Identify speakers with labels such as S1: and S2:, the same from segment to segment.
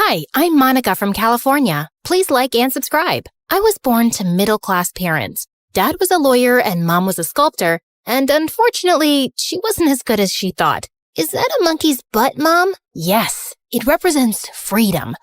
S1: Hi, I'm Monica from California. Please like and subscribe. I was born to middle-class parents. Dad was a lawyer and Mom was a sculptor, and unfortunately, she wasn't as good as she thought. Is that a monkey's butt, Mom? Yes, it represents freedom.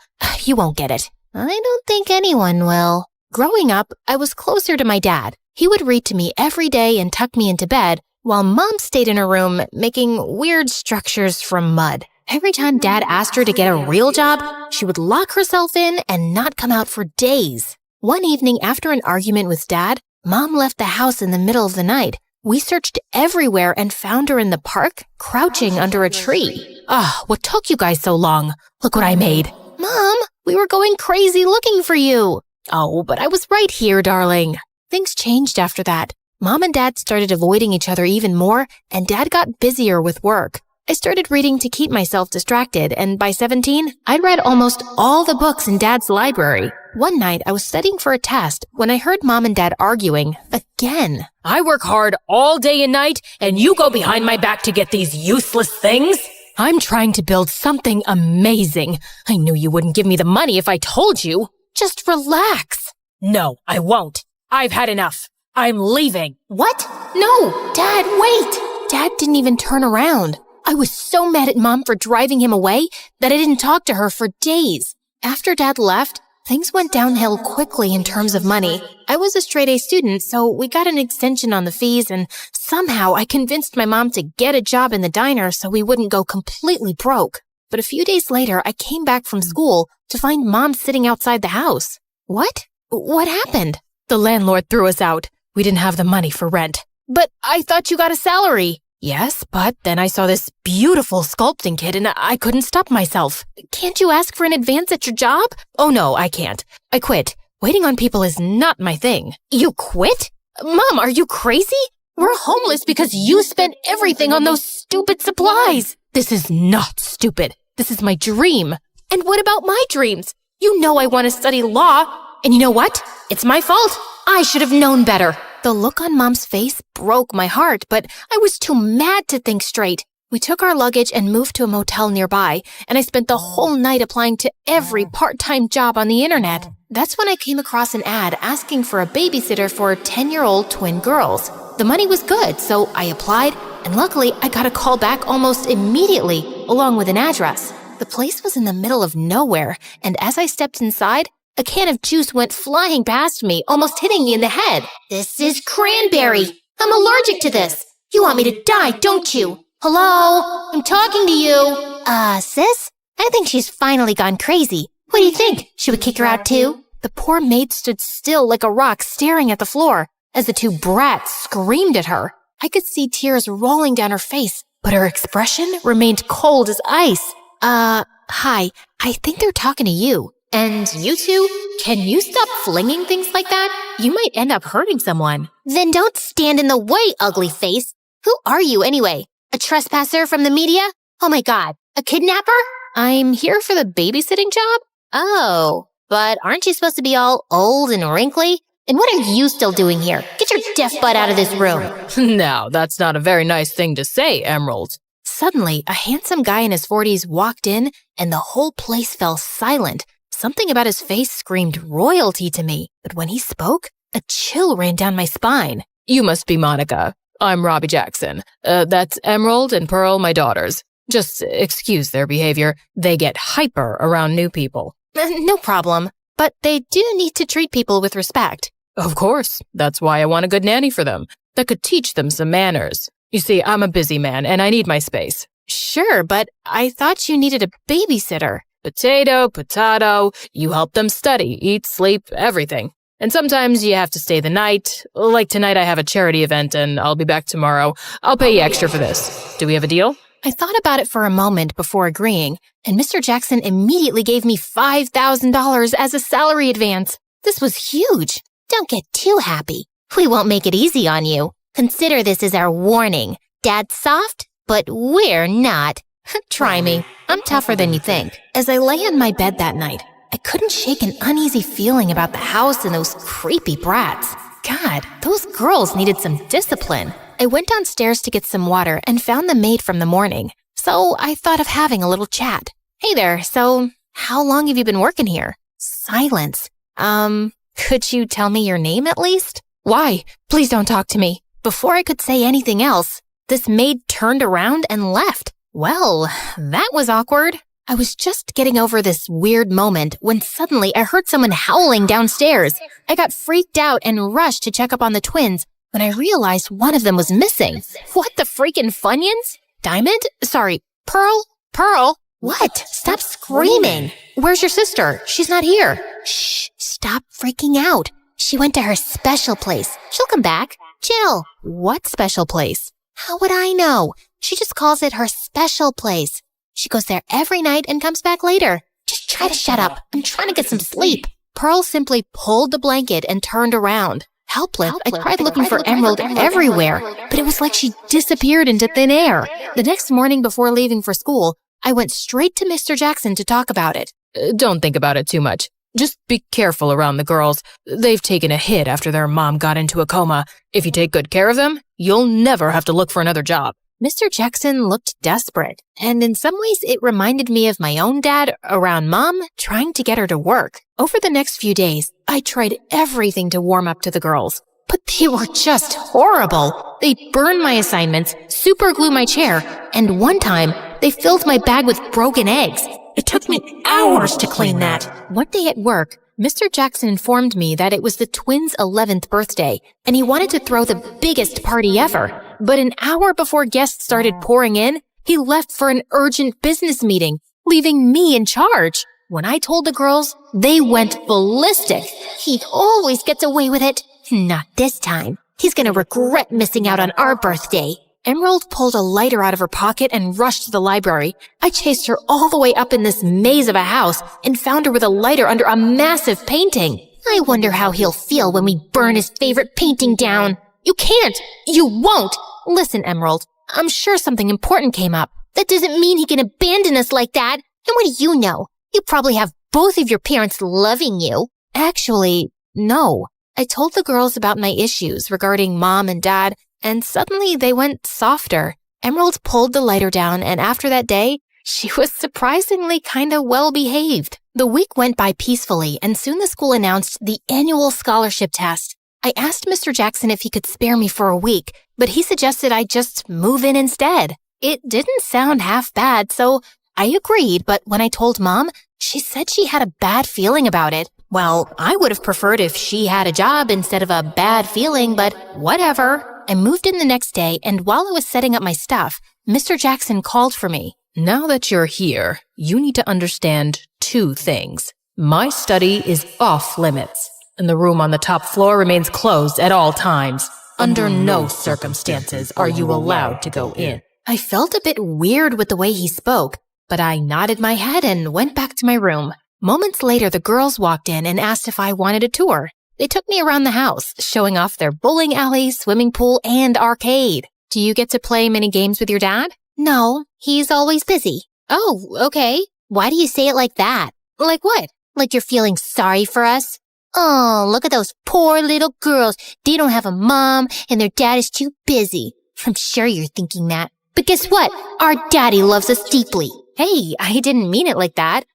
S1: You won't get it. I don't think anyone will. Growing up, I was closer to my dad. He would read to me every day and tuck me into bed, while Mom stayed in her room making weird structures from mud. Every time Dad asked her to get a real job, she would lock herself in and not come out for days. One evening after an argument with Dad, Mom left the house in the middle of the night. We searched everywhere and found her in the park, crouching under a tree. What took you guys so long? Look what I made. Mom, we were going crazy looking for you. Oh, but I was right here, darling. Things changed after that. Mom and Dad started avoiding each other even more, and Dad got busier with work. I started reading to keep myself distracted, and by 17, I'd read almost all the books in Dad's library. One night, I was studying for a test when I heard Mom and Dad arguing again. I work hard all day and night, and you go behind my back to get these useless things? I'm trying to build something amazing. I knew you wouldn't give me the money if I told you. Just relax. No, I won't. I've had enough. I'm leaving. What? No, Dad, wait. Dad didn't even turn around. I was so mad at Mom for driving him away that I didn't talk to her for days. After Dad left, things went downhill quickly in terms of money. I was a straight-A student, so we got an extension on the fees, and somehow I convinced my mom to get a job in the diner so we wouldn't go completely broke. But a few days later, I came back from school to find Mom sitting outside the house. What? What happened? The landlord threw us out. We didn't have the money for rent. But I thought you got a salary. Yes, but then I saw this beautiful sculpting kit and I couldn't stop myself. Can't you ask for an advance at your job? Oh no, I can't. I quit. Waiting on people is not my thing. You quit? Mom, are you crazy? We're homeless because you spent everything on those stupid supplies. This is not stupid. This is my dream. And what about my dreams? You know I want to study law. And you know what? It's my fault. I should have known better. The look on Mom's face broke my heart, but I was too mad to think straight. We took our luggage and moved to a motel nearby, and I spent the whole night applying to every part-time job on the internet. That's when I came across an ad asking for a babysitter for 10-year-old twin girls. The money was good, so I applied, and luckily I got a call back almost immediately, along with an address. The place was in the middle of nowhere, and as I stepped inside, a can of juice went flying past me, almost hitting me in the head. This is cranberry. I'm allergic to this. You want me to die, don't you? Hello? I'm talking to you. Sis? I think she's finally gone crazy. What do you think? Should we kick her out too? The poor maid stood still like a rock, staring at the floor as the two brats screamed at her. I could see tears rolling down her face, but her expression remained cold as ice. Hi. I think they're talking to you. And you two, can you stop flinging things like that? You might end up hurting someone. Then don't stand in the way, ugly face. Who are you anyway? A trespasser from the media? Oh my God, a kidnapper? I'm here for the babysitting job? Oh, but aren't you supposed to be all old and wrinkly? And what are you still doing here? Get your deaf butt out of this room.
S2: Now, that's not a very nice thing to say, Emerald.
S1: Suddenly, a handsome guy in his 40s walked in, and the whole place fell silent. Something about his face screamed royalty to me, but when he spoke, a chill ran down my spine.
S2: You must be Monica. I'm Robbie Jackson. That's Emerald and Pearl, my daughters. Just excuse their behavior. They get hyper around new people.
S1: No problem, but they do need to treat people with respect.
S2: Of course. That's why I want a good nanny for them that could teach them some manners. You see, I'm a busy man and I need my space.
S1: Sure, but I thought you needed a babysitter.
S2: Potato, potato, you help them study, eat, sleep, everything. And sometimes you have to stay the night. Like tonight I have a charity event and I'll be back tomorrow. I'll pay you extra for this. Do we have a deal?
S1: I thought about it for a moment before agreeing, and Mr. Jackson immediately gave me $5,000 as a salary advance. This was huge. Don't get too happy. We won't make it easy on you. Consider this as our warning. Dad's soft, but we're not. Try me. I'm tougher than you think. As I lay on my bed that night, I couldn't shake an uneasy feeling about the house and those creepy brats. God, those girls needed some discipline. I went downstairs to get some water and found the maid from the morning. So I thought of having a little chat. Hey there, so How long have you been working here? Silence. Could you tell me your name at least? Why? Please don't talk to me. Before I could say anything else, this maid turned around and left. Well, that was awkward. I was just getting over this weird moment when suddenly I heard someone howling downstairs. I got freaked out and rushed to check up on the twins when I realized one of them was missing. What the freaking Funyuns? Diamond? Sorry, Pearl? Pearl? What? Stop screaming. Where's your sister? She's not here. Shh, stop freaking out. She went to her special place. She'll come back. Chill. What special place? How would I know? She just calls it her special place. She goes there every night and comes back later. Just try to shut up. I'm trying to get some sleep. Pearl simply pulled the blanket and turned around. Helpless, I tried looking for Emerald everywhere, but it was like she disappeared into thin air. The next morning before leaving for school, I went straight to Mr. Jackson to talk about it.
S2: Don't think about it too much. Just be careful around the girls. They've taken a hit after their mom got into a coma. If you take good care of them, you'll never have to look for another job.
S1: Mr. Jackson looked desperate, and in some ways it reminded me of my own dad around Mom trying to get her to work. Over the next few days, I tried everything to warm up to the girls, but they were just horrible. They burned my assignments, superglued my chair, and one time they filled my bag with broken eggs. It took me hours to clean that. One day at work, Mr. Jackson informed me that it was the twins' 11th birthday, and he wanted to throw the biggest party ever. But an hour before guests started pouring in, he left for an urgent business meeting, leaving me in charge. When I told the girls, they went ballistic. He always gets away with it. Not this time. He's gonna regret missing out on our birthday. Emerald pulled a lighter out of her pocket and rushed to the library. I chased her all the way up in this maze of a house and found her with a lighter under a massive painting. I wonder how he'll feel when we burn his favorite painting down. You can't! You won't! Listen, Emerald, I'm sure something important came up. That doesn't mean he can abandon us like that. And what do you know? You probably have both of your parents loving you. Actually, no. I told the girls about my issues regarding Mom and Dad, and suddenly they went softer. Emerald pulled the lighter down, and after that day, she was surprisingly kinda well-behaved. The week went by peacefully, and soon the school announced the annual scholarship test. I asked Mr. Jackson if he could spare me for a week, but he suggested I just move in instead. It didn't sound half bad, so I agreed, but when I told Mom, she said she had a bad feeling about it. Well, I would have preferred if she had a job instead of a bad feeling, but whatever. I moved in the next day, and while I was setting up my stuff, Mr. Jackson called for me.
S2: Now that you're here, you need to understand two things. My study is off limits, and the room on the top floor remains closed at all times. Under no circumstances are you allowed to go in.
S1: I felt a bit weird with the way he spoke, but I nodded my head and went back to my room. Moments later, the girls walked in and asked if I wanted a tour. They took me around the house, showing off their bowling alley, swimming pool, and arcade. Do you get to play many games with your dad? No, he's always busy. Oh, okay. Why do you say it like that? Like what? Like you're feeling sorry for us? Oh, look at those poor little girls. They don't have a mom, and their dad is too busy. I'm sure you're thinking that. But guess what? Our daddy loves us deeply. Hey, I didn't mean it like that.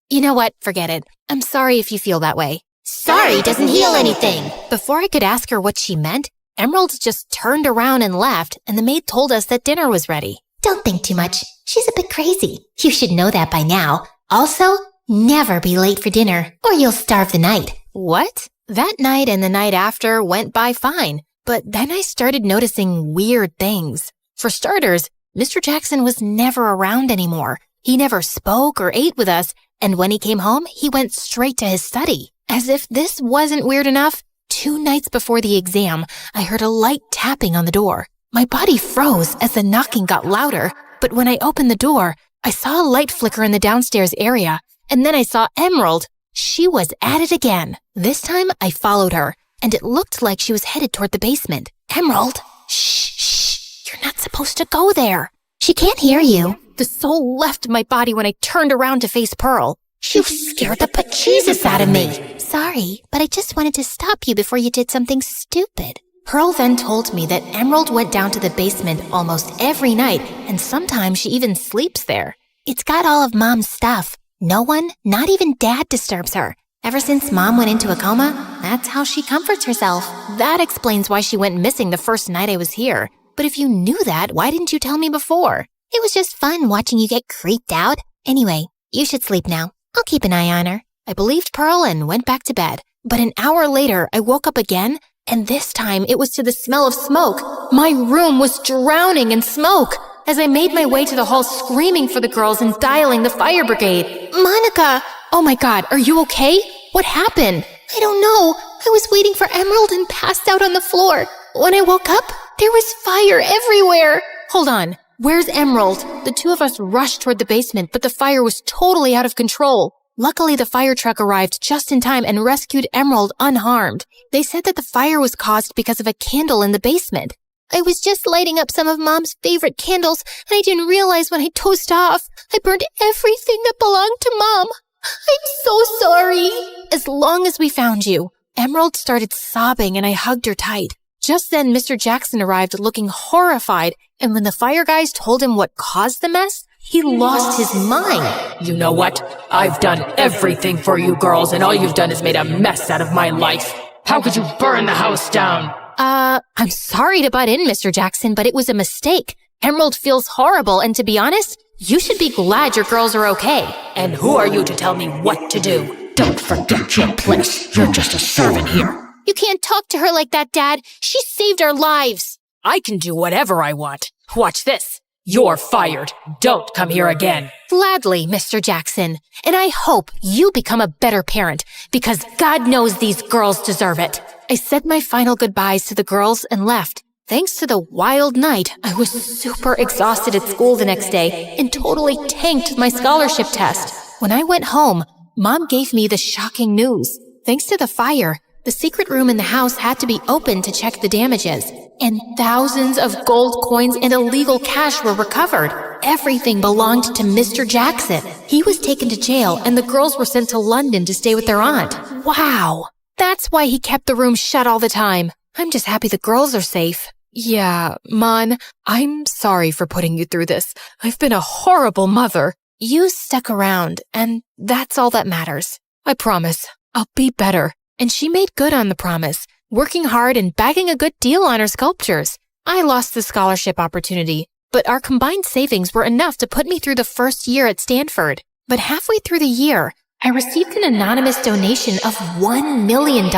S1: You know what? Forget it. I'm sorry if you feel that way. Sorry doesn't heal anything. Before I could ask her what she meant, Emerald just turned around and left, and the maid told us that dinner was ready. Don't think too much. She's a bit crazy. You should know that by now. Also, never be late for dinner, or you'll starve the night. What? That night and the night after went by fine, but then I started noticing weird things. For starters, Mr. Jackson was never around anymore. He never spoke or ate with us, and when he came home, he went straight to his study. As if this wasn't weird enough, 2 nights before the exam, I heard a light tapping on the door. My body froze as the knocking got louder, but when I opened the door, I saw a light flicker in the downstairs area, and then I saw Emerald. She was at it again. This time, I followed her, and it looked like she was headed toward the basement. Emerald, shh, you're not supposed to go there. She can't hear you. The soul left my body when I turned around to face Pearl. You scared the bejesus out of me. Sorry, but I just wanted to stop you before you did something stupid. Pearl then told me that Emerald went down to the basement almost every night, and sometimes she even sleeps there. It's got all of Mom's stuff. No one, not even Dad, disturbs her. Ever since Mom went into a coma, that's how she comforts herself. That explains why she went missing the first night I was here. But if you knew that, why didn't you tell me before? It was just fun watching you get creeped out. Anyway, you should sleep now. I'll keep an eye on her. I believed Pearl and went back to bed. But an hour later, I woke up again, and this time it was to the smell of smoke. My room was drowning in smoke. As I made my way to the hall screaming for the girls and dialing the fire brigade. Monica! Oh my God, are you okay? What happened? I don't know. I was waiting for Emerald and passed out on the floor. When I woke up, there was fire everywhere. Hold on. Where's Emerald? The two of us rushed toward the basement, but the fire was totally out of control. Luckily, the fire truck arrived just in time and rescued Emerald unharmed. They said that the fire was caused because of a candle in the basement. I was just lighting up some of Mom's favorite candles, and I didn't realize when I toasted off, I burned everything that belonged to Mom. I'm so sorry. As long as we found you. Emerald started sobbing, and I hugged her tight. Just then, Mr. Jackson arrived looking horrified, and when the fire guys told him what caused the mess, he lost his mind.
S2: You know what? I've done everything for you girls, and all you've done is made a mess out of my life. How could you burn the house down?
S1: I'm sorry to butt in, Mr. Jackson, but it was a mistake. Emerald feels horrible, and to be honest, you should be glad your girls are okay.
S2: And who are you to tell me what to do?
S3: Don't forget your place. You're just a servant here.
S1: You can't talk to her like that, Dad. She saved our lives.
S2: I can do whatever I want. Watch this. You're fired. Don't come here again.
S1: Gladly, Mr. Jackson. And I hope you become a better parent, because God knows these girls deserve it. I said my final goodbyes to the girls and left. Thanks to the wild night, I was super exhausted at school the next day and totally tanked my scholarship test. When I went home, Mom gave me the shocking news. Thanks to the fire, the secret room in the house had to be opened to check the damages, and thousands of gold coins and illegal cash were recovered. Everything belonged to Mr. Jackson. He was taken to jail, and the girls were sent to London to stay with their aunt. Wow! That's why he kept the room shut all the time. I'm just happy the girls are safe.
S2: Yeah, Mon, I'm sorry for putting you through this. I've been a horrible mother.
S1: You stuck around, and that's all that matters.
S2: I promise, I'll be better.
S1: And she made good on the promise, working hard and bagging a good deal on her sculptures. I lost the scholarship opportunity, but our combined savings were enough to put me through the first year at Stanford. But halfway through the year, I received an anonymous donation of $1 million.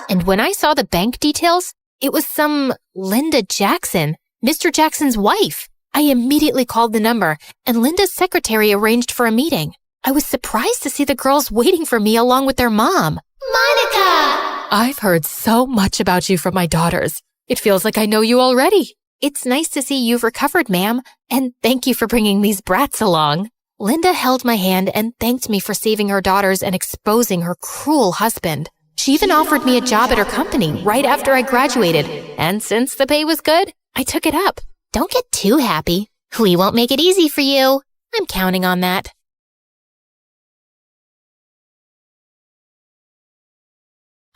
S1: And when I saw the bank details, it was some Linda Jackson, Mr. Jackson's wife. I immediately called the number, and Linda's secretary arranged for a meeting. I was surprised to see the girls waiting for me along with their mom. Monica!
S2: I've heard so much about you from my daughters. It feels like I know you already.
S1: It's nice to see you've recovered, ma'am, and thank you for bringing these brats along. Linda held my hand and thanked me for saving her daughters and exposing her cruel husband. She even offered me a job at her company right after I graduated, and since the pay was good, I took it up. Don't get too happy. We won't make it easy for you. I'm counting on that.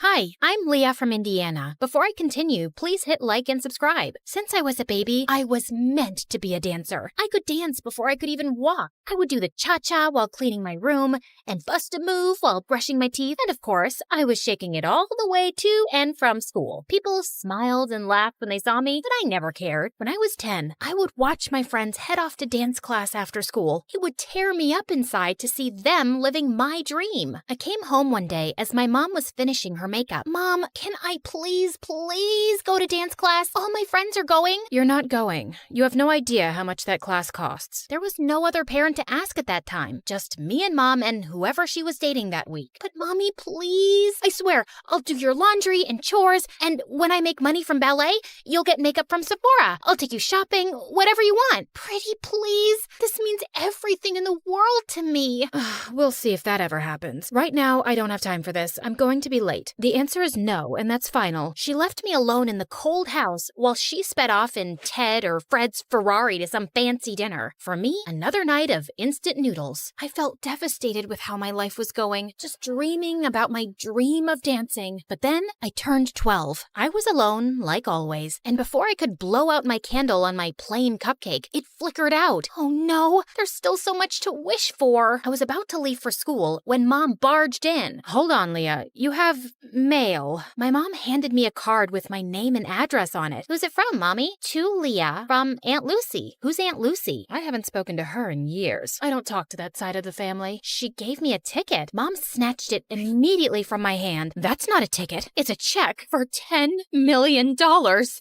S1: Hi, I'm Leah from Indiana. Before I continue, please hit like and subscribe. Since I was a baby, I was meant to be a dancer. I could dance before I could even walk. I would do the cha-cha while cleaning my room and bust a move while brushing my teeth. And of course, I was shaking it all the way to and from school. People smiled and laughed when they saw me, but I never cared. When I was 10, I would watch my friends head off to dance class after school. It would tear me up inside to see them living my dream. I came home one day as my mom was finishing her makeup. Mom, can I please go to dance class? All my friends are going.
S2: You're not going. You have no idea how much that class costs.
S1: There was no other parent to ask at that time. Just me and Mom and whoever she was dating that week. But Mommy, please. I swear, I'll do your laundry and chores, and when I make money from ballet, you'll get makeup from Sephora. I'll take you shopping, whatever you want. Pretty please. This means everything in the world to me.
S2: We'll see if that ever happens. Right now, I don't have time for this. I'm going to be late.
S1: The answer is no, and that's final. She left me alone in the cold house while she sped off in Ted or Fred's Ferrari to some fancy dinner. For me, another night of instant noodles. I felt devastated with how my life was going, just dreaming about my dream of dancing. But then I turned 12. I was alone, like always, and before I could blow out my candle on my plain cupcake, it flickered out. Oh no, there's still so much to wish for. I was about to leave for school when Mom barged in. Hold on, Leah. You have mail. My mom handed me a card with my name and address on it. Who's it from, Mommy? To Leah from Aunt Lucy. Who's Aunt Lucy? I haven't spoken to her in years. I don't talk to that side of the family. She gave me a ticket. Mom snatched it immediately from my hand. That's not a ticket. It's a check for $10 million.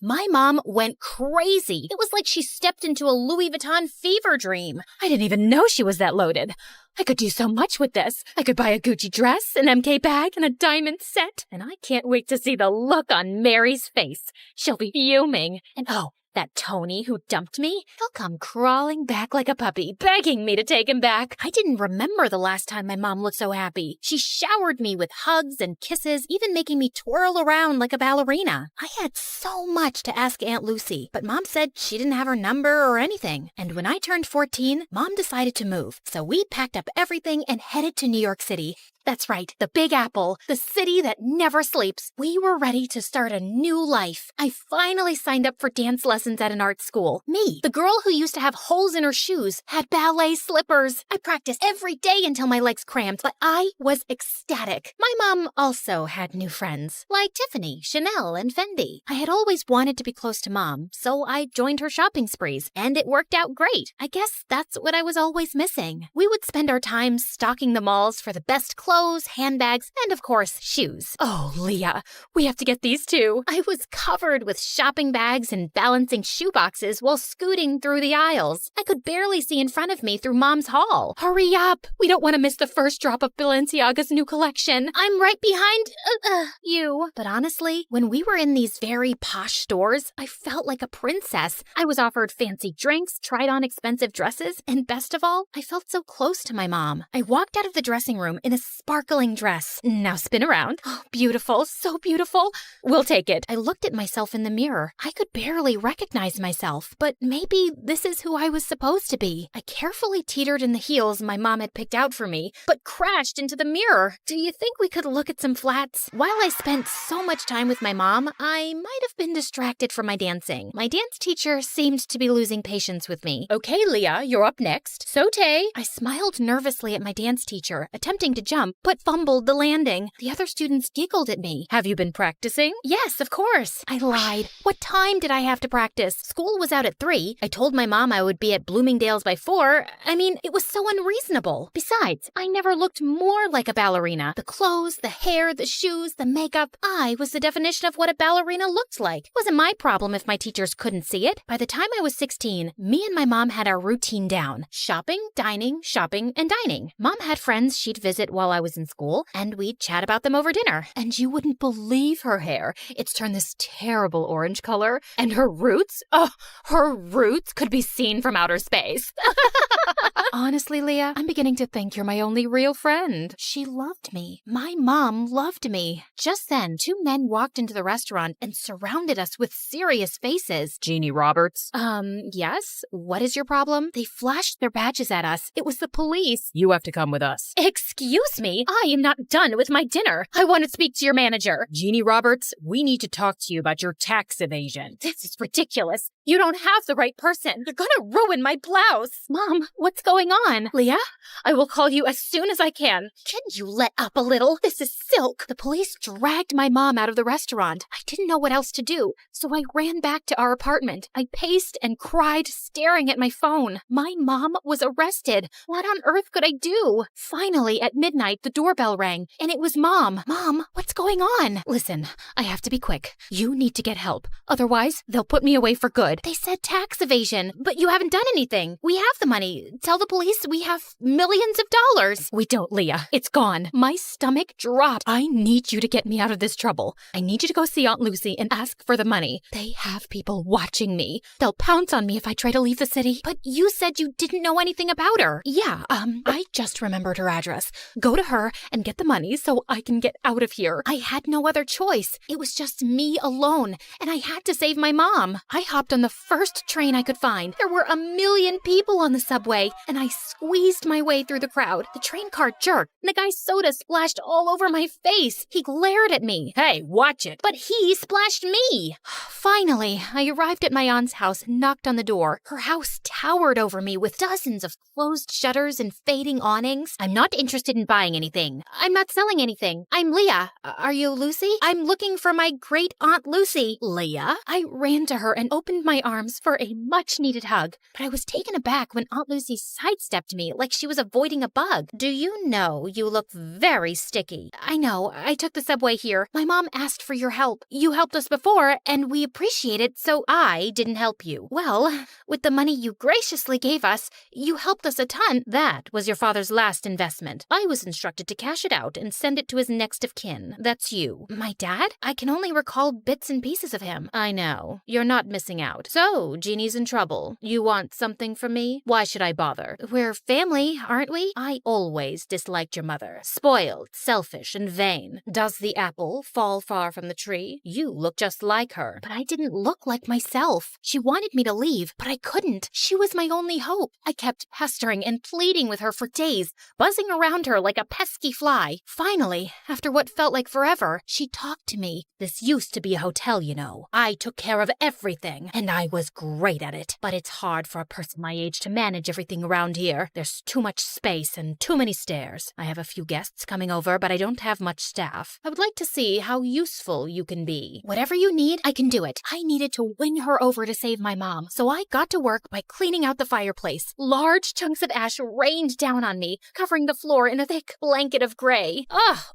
S1: My mom went crazy. It was like she stepped into a Louis Vuitton fever dream. I didn't even know she was that loaded. I could do so much with this. I could buy a Gucci dress, an MK bag, and a diamond set. And I can't wait to see the look on Mary's face. She'll be fuming. And oh, that Tony who dumped me, he'll come crawling back like a puppy, begging me to take him back. I didn't remember the last time my mom looked so happy. She showered me with hugs and kisses, even making me twirl around like a ballerina. I had so much to ask Aunt Lucy, but Mom said she didn't have her number or anything. And when I turned 14, Mom decided to move. So we packed up everything and headed to New York City. That's right, the Big Apple, the city that never sleeps. We were ready to start a new life. I finally signed up for dance lessons at an art school. Me, the girl who used to have holes in her shoes, had ballet slippers. I practiced every day until my legs cramped, but I was ecstatic. My mom also had new friends, like Tiffany, Chanel, and Fendi. I had always wanted to be close to Mom, so I joined her shopping sprees, and it worked out great. I guess that's what I was always missing. We would spend our time stalking the malls for the best clothes, handbags, and of course, shoes. Oh, Leah, we have to get these too. I was covered with shopping bags and balancing shoe boxes while scooting through the aisles. I could barely see in front of me through Mom's haul. Hurry up! We don't want to miss the first drop of Balenciaga's new collection. I'm right behind you. But honestly, when we were in these very posh stores, I felt like a princess. I was offered fancy drinks, tried on expensive dresses, and best of all, I felt so close to my mom. I walked out of the dressing room in a sparkling dress. Now spin around. Oh, beautiful, so beautiful. We'll take it. I looked at myself in the mirror. I could barely recognize myself, but maybe this is who I was supposed to be. I carefully teetered in the heels my mom had picked out for me, but crashed into the mirror. Do you think we could look at some flats? While I spent so much time with my mom, I might have been distracted from my dancing. My dance teacher seemed to be losing patience with me. Okay, Leah, you're up next. Saute. I smiled nervously at my dance teacher, attempting to jump, but fumbled the landing. The other students giggled at me. Have you been practicing? Yes, of course. I lied. What time did I have to practice? School was out at 3. I told my mom I would be at Bloomingdale's by 4. I mean, it was so unreasonable. Besides, I never looked more like a ballerina. The clothes, the hair, the shoes, the makeup. I was the definition of what a ballerina looked like. It wasn't my problem if my teachers couldn't see it. By the time I was 16, me and my mom had our routine down. Shopping, dining, and dining. Mom had friends she'd visit while I was in school, and we'd chat about them over dinner. And you wouldn't believe her hair. It's turned this terrible orange color. And her roots? Oh, her roots could be seen from outer space. Honestly, Leah, I'm beginning to think you're my only real friend. She loved me. My mom loved me. Just then, 2 men walked into the restaurant and surrounded us with serious faces.
S2: Jeannie Roberts.
S1: Yes? What is your problem? They flashed their badges at us. It was the police.
S2: You have to come with us.
S1: Excuse me? I am not done with my dinner. I want to speak to your manager.
S2: Jeannie Roberts, we need to talk to you about your tax evasion.
S1: This is ridiculous. You don't have the right person. You're gonna ruin my blouse. Mom, what's going on? Leah, I will call you as soon as I can. Can you let up a little? This is silk. The police dragged my mom out of the restaurant. I didn't know what else to do, so I ran back to our apartment. I paced and cried, staring at my phone. My mom was arrested. What on earth could I do? Finally, at midnight, the doorbell rang, and it was Mom. Mom, what's going on? Listen, I have to be quick. You need to get help. Otherwise, they'll put me away for good. stupid. They said tax evasion, but you haven't done anything. We have the money. Tell the police we have millions of dollars. We don't, Leah. It's gone. My stomach dropped. I need you to get me out of this trouble. I need you to go see Aunt Lucy and ask for the money. They have people watching me. They'll pounce on me if I try to leave the city. But you said you didn't know anything about her. Yeah, I just remembered her address. Go to her and get the money so I can get out of here. I had no other choice. It was just me alone, and I had to save my mom. I hopped on the first train I could find. There were a million people on the subway, and I squeezed my way through the crowd. The train car jerked, and the guy's soda splashed all over my face. He glared at me.
S2: Hey, watch it.
S1: But he splashed me. Finally, I arrived at my aunt's house and knocked on the door. Her house towered over me with dozens of closed shutters and fading awnings. I'm not interested in buying anything. I'm not selling anything. I'm Leah. Are you Lucy? I'm looking for my great Aunt Lucy. Leah? I ran to her and opened my arms for a much-needed hug, but I was taken aback when Aunt Lucy sidestepped me like she was avoiding a bug. Do you know you look very sticky? I know. I took the subway here. My mom asked for your help. You helped us before, and we appreciate it, so I didn't help you. Well, with the money you graciously gave us, you helped us a ton. That was your father's last investment. I was instructed to cash it out and send it to his next of kin. That's you. My dad? I can only recall bits and pieces of him. I know. You're not missing out. So, Jeannie's in trouble. You want something from me? Why should I bother? We're family, aren't we? I always disliked your mother. Spoiled, selfish, and vain. Does the apple fall far from the tree? You look just like her. But I didn't look like myself. She wanted me to leave, but I couldn't. She was my only hope. I kept pestering and pleading with her for days, buzzing around her like a pesky fly. Finally, after what felt like forever, she talked to me. This used to be a hotel, you know. I took care of everything, and I was great at it. But it's hard for a person my age to manage everything around here. There's too much space and too many stairs. I have a few guests coming over, but I don't have much staff. I would like to see how useful you can be. Whatever you need, I can do it. I needed to win her over to save my mom, so I got to work by cleaning out the fireplace. Large chunks of ash rained down on me, covering the floor in a thick blanket of gray.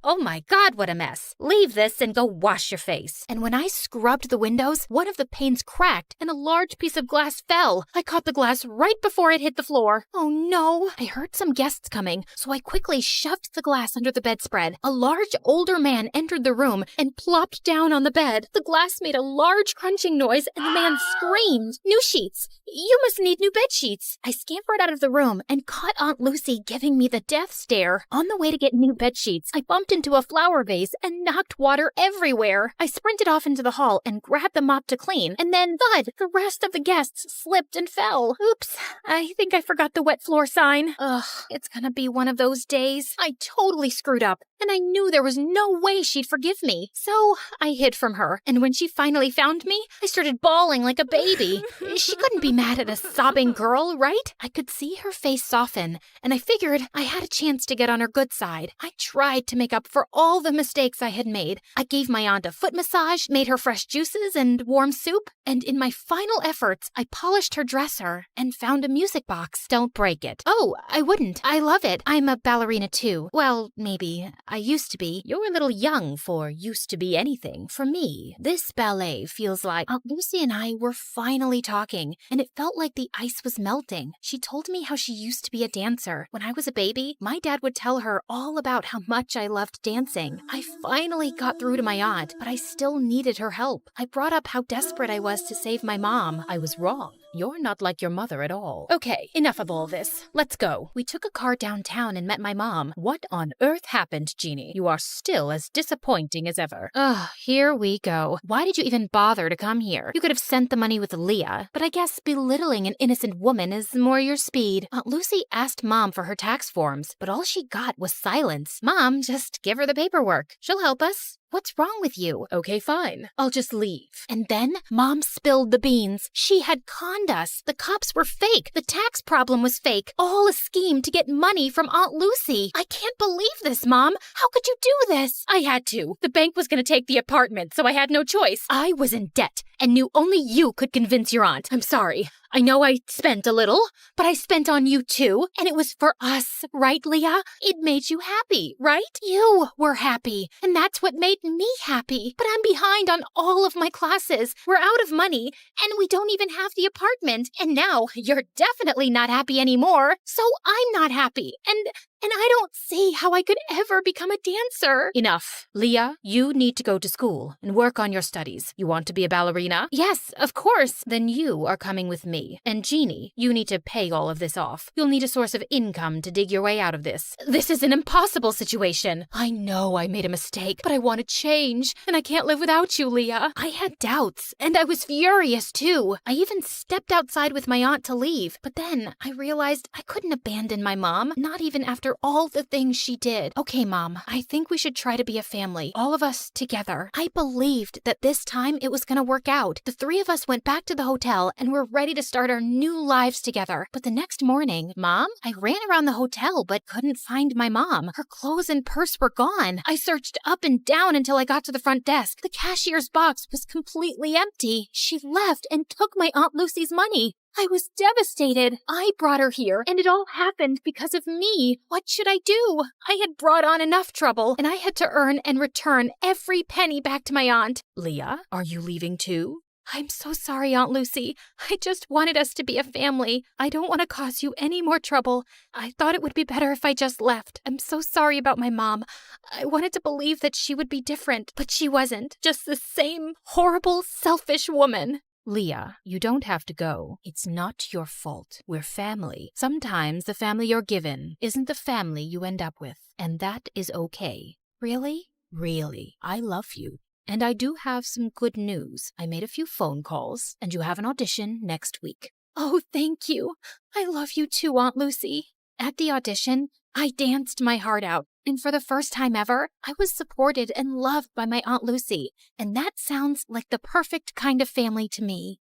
S1: Oh my God, what a mess. Leave this and go wash your face. And when I scrubbed the windows, one of the panes cracked and a large piece of glass fell. I caught the glass right before it hit the floor. Oh no. I heard some guests coming, so I quickly shoved the glass under the bedspread. A large older man entered the room and plopped down on the bed. The glass made a large crunching noise and the man screamed. New sheets. You must need new bed sheets. I scampered out of the room and caught Aunt Lucy giving me the death stare. On the way to get new bed sheets, I bumped into a flower vase and knocked water everywhere. I sprinted off into the hall and grabbed the mop to clean, and then thud, the rest of the guests slipped and fell. Oops, I think I forgot the wet floor sign. Ugh, it's gonna be one of those days. I totally screwed up, and I knew there was no way she'd forgive me. So I hid from her, and when she finally found me, I started bawling like a baby. She couldn't be mad at a sobbing girl, right? I could see her face soften, and I figured I had a chance to get on her good side. I tried to make up for all the mistakes I had made. I gave my aunt a foot massage, made her fresh juices and warm soup, and in my final efforts, I polished her dresser and found a music box. Don't break it. Oh, I wouldn't. I love it. I'm a ballerina too. Well, maybe. I used to be. You're a little young for used to be anything. For me, this ballet feels like Aunt Lucy and I were finally talking, and it felt like the ice was melting. She told me how she used to be a dancer. When I was a baby, my dad would tell her all about how much I loved dancing. I finally got through to my aunt, but I still needed her help. I brought up how desperate I was to save my mom. I was wrong. You're not like your mother at all. Okay, enough of all this. Let's go. We took a car downtown and met my mom. What on earth happened, Jeannie? You are still as disappointing as ever. Ugh, here we go. Why did you even bother to come here? You could have sent the money with Leah, but I guess belittling an innocent woman is more your speed. Aunt Lucy asked Mom for her tax forms, but all she got was silence. Mom, just give her the paperwork. She'll help us. What's wrong with you? Okay, fine. I'll just leave. And then Mom spilled the beans. She had conned us. The cops were fake. The tax problem was fake. All a scheme to get money from Aunt Lucy. I can't believe this, Mom. How could you do this? I had to. The bank was going to take the apartment, so I had no choice. I was in debt and knew only you could convince your aunt. I'm sorry. I know I spent a little, but I spent on you too, and it was for us, right, Leah? It made you happy, right? You were happy, and that's what made me happy. But I'm behind on all of my classes. We're out of money, and we don't even have the apartment. And now you're definitely not happy anymore, so I'm not happy. And I don't see how I could ever become a dancer.
S4: Enough. Leah, you need to go to school and work on your studies. You want to be a ballerina?
S1: Yes, of course.
S4: Then you are coming with me. And Jeannie, you need to pay all of this off. You'll need a source of income to dig your way out of this.
S1: This is an impossible situation.
S4: I know I made a mistake, but I want to change, and I can't live without you, Leah.
S1: I had doubts, and I was furious too. I even stepped outside with my aunt to leave, but then I realized I couldn't abandon my mom, not even after all the things she did. Okay, Mom, I think we should try to be a family, all of us together. I believed that this time it was gonna work out. The three of us went back to the hotel and were ready to start our new lives together. But the next morning, Mom, I ran around the hotel but couldn't find my mom. Her clothes and purse were gone. I searched up and down until I got to the front desk. The cashier's box was completely empty. She left and took my Aunt Lucy's money. I was devastated. I brought her here, and it all happened because of me. What should I do? I had brought on enough trouble, and I had to earn and return every penny back to my aunt.
S4: Leah, are you leaving too?
S1: I'm so sorry, Aunt Lucy. I just wanted us to be a family. I don't want to cause you any more trouble. I thought it would be better if I just left. I'm so sorry about my mom. I wanted to believe that she would be different, but she wasn't. Just the same horrible, selfish woman.
S4: Leah, you don't have to go. It's not your fault. We're family. Sometimes the family you're given isn't the family you end up with, and that is okay.
S1: Really?
S4: Really. I love you. And I do have some good news. I made a few phone calls, and you have an audition next week.
S1: Oh, thank you. I love you too, Aunt Lucy. At the audition, I danced my heart out, and for the first time ever, I was supported and loved by my Aunt Lucy, and that sounds like the perfect kind of family to me.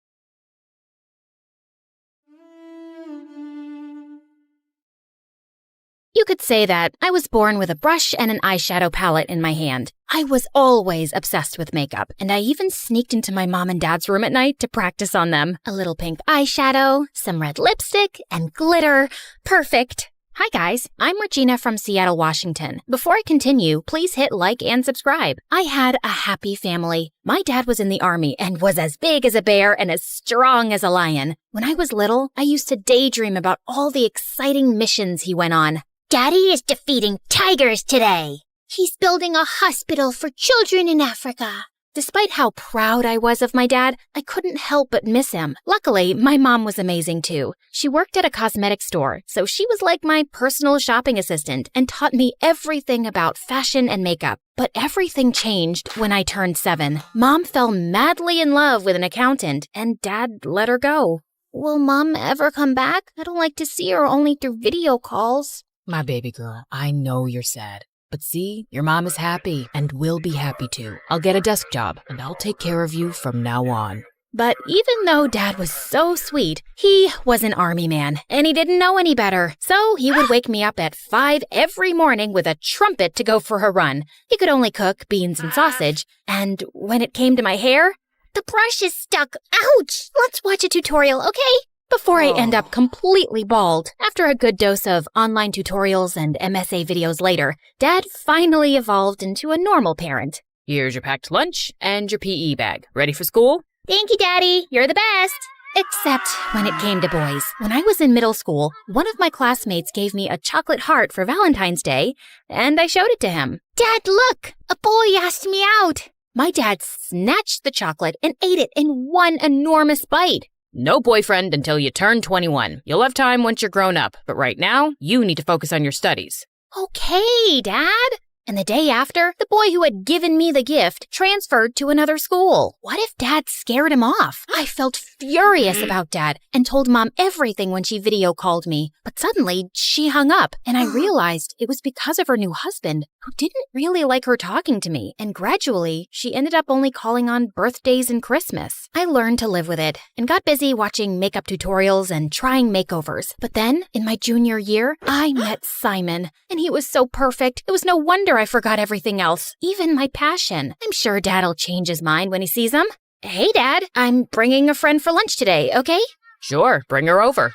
S1: You could say that I was born with a brush and an eyeshadow palette in my hand. I was always obsessed with makeup, and I even sneaked into my mom and dad's room at night to practice on them. A little pink eyeshadow, some red lipstick, and glitter. Perfect. Hi guys, I'm Regina from Seattle, Washington. Before I continue, please hit like and subscribe. I had a happy family. My dad was in the army and was as big as a bear and as strong as a lion. When I was little, I used to daydream about all the exciting missions he went on.
S5: Daddy is defeating tigers today. He's building a hospital for children in Africa.
S1: Despite how proud I was of my dad, I couldn't help but miss him. Luckily, my mom was amazing too. She worked at a cosmetic store, so she was like my personal shopping assistant and taught me everything about fashion and makeup. But everything changed when I turned 7. Mom fell madly in love with an accountant, and Dad let her go. Will Mom ever come back? I don't like to see her only through video calls.
S2: My baby girl, I know you're sad. But see, your mom is happy and will be happy too. I'll get a desk job and I'll take care of you from now on.
S1: But even though Dad was so sweet, he was an army man and he didn't know any better. So he would wake me up at 5 every morning with a trumpet to go for a run. He could only cook beans and sausage. And when it came to my hair,
S5: the brush is stuck. Ouch!
S1: Let's watch a tutorial, okay? Before I end up completely bald. After a good dose of online tutorials and MSA videos later, Dad finally evolved into a normal parent.
S2: Here's your packed lunch and your PE bag. Ready for school?
S5: Thank you, Daddy. You're the best.
S1: Except when it came to boys. When I was in middle school, one of my classmates gave me a chocolate heart for Valentine's Day, and I showed it to him.
S5: Dad, look! A boy asked me out.
S1: My dad snatched the chocolate and ate it in one enormous bite.
S2: No boyfriend until you turn 21. You'll have time once you're grown up, but right now, you need to focus on your studies.
S1: Okay, Dad. And the day after, the boy who had given me the gift transferred to another school. What if Dad scared him off? I felt furious about Dad and told Mom everything when she video called me. But suddenly, she hung up, and I realized it was because of her new husband, who didn't really like her talking to me. And gradually, she ended up only calling on birthdays and Christmas. I learned to live with it and got busy watching makeup tutorials and trying makeovers. But then, in my junior year, I met Simon, and he was so perfect. It was no wonder I forgot everything else, even my passion. I'm sure Dad'll change his mind when he sees him. Hey, Dad, I'm bringing a friend for lunch today, okay?
S2: Sure, bring her over.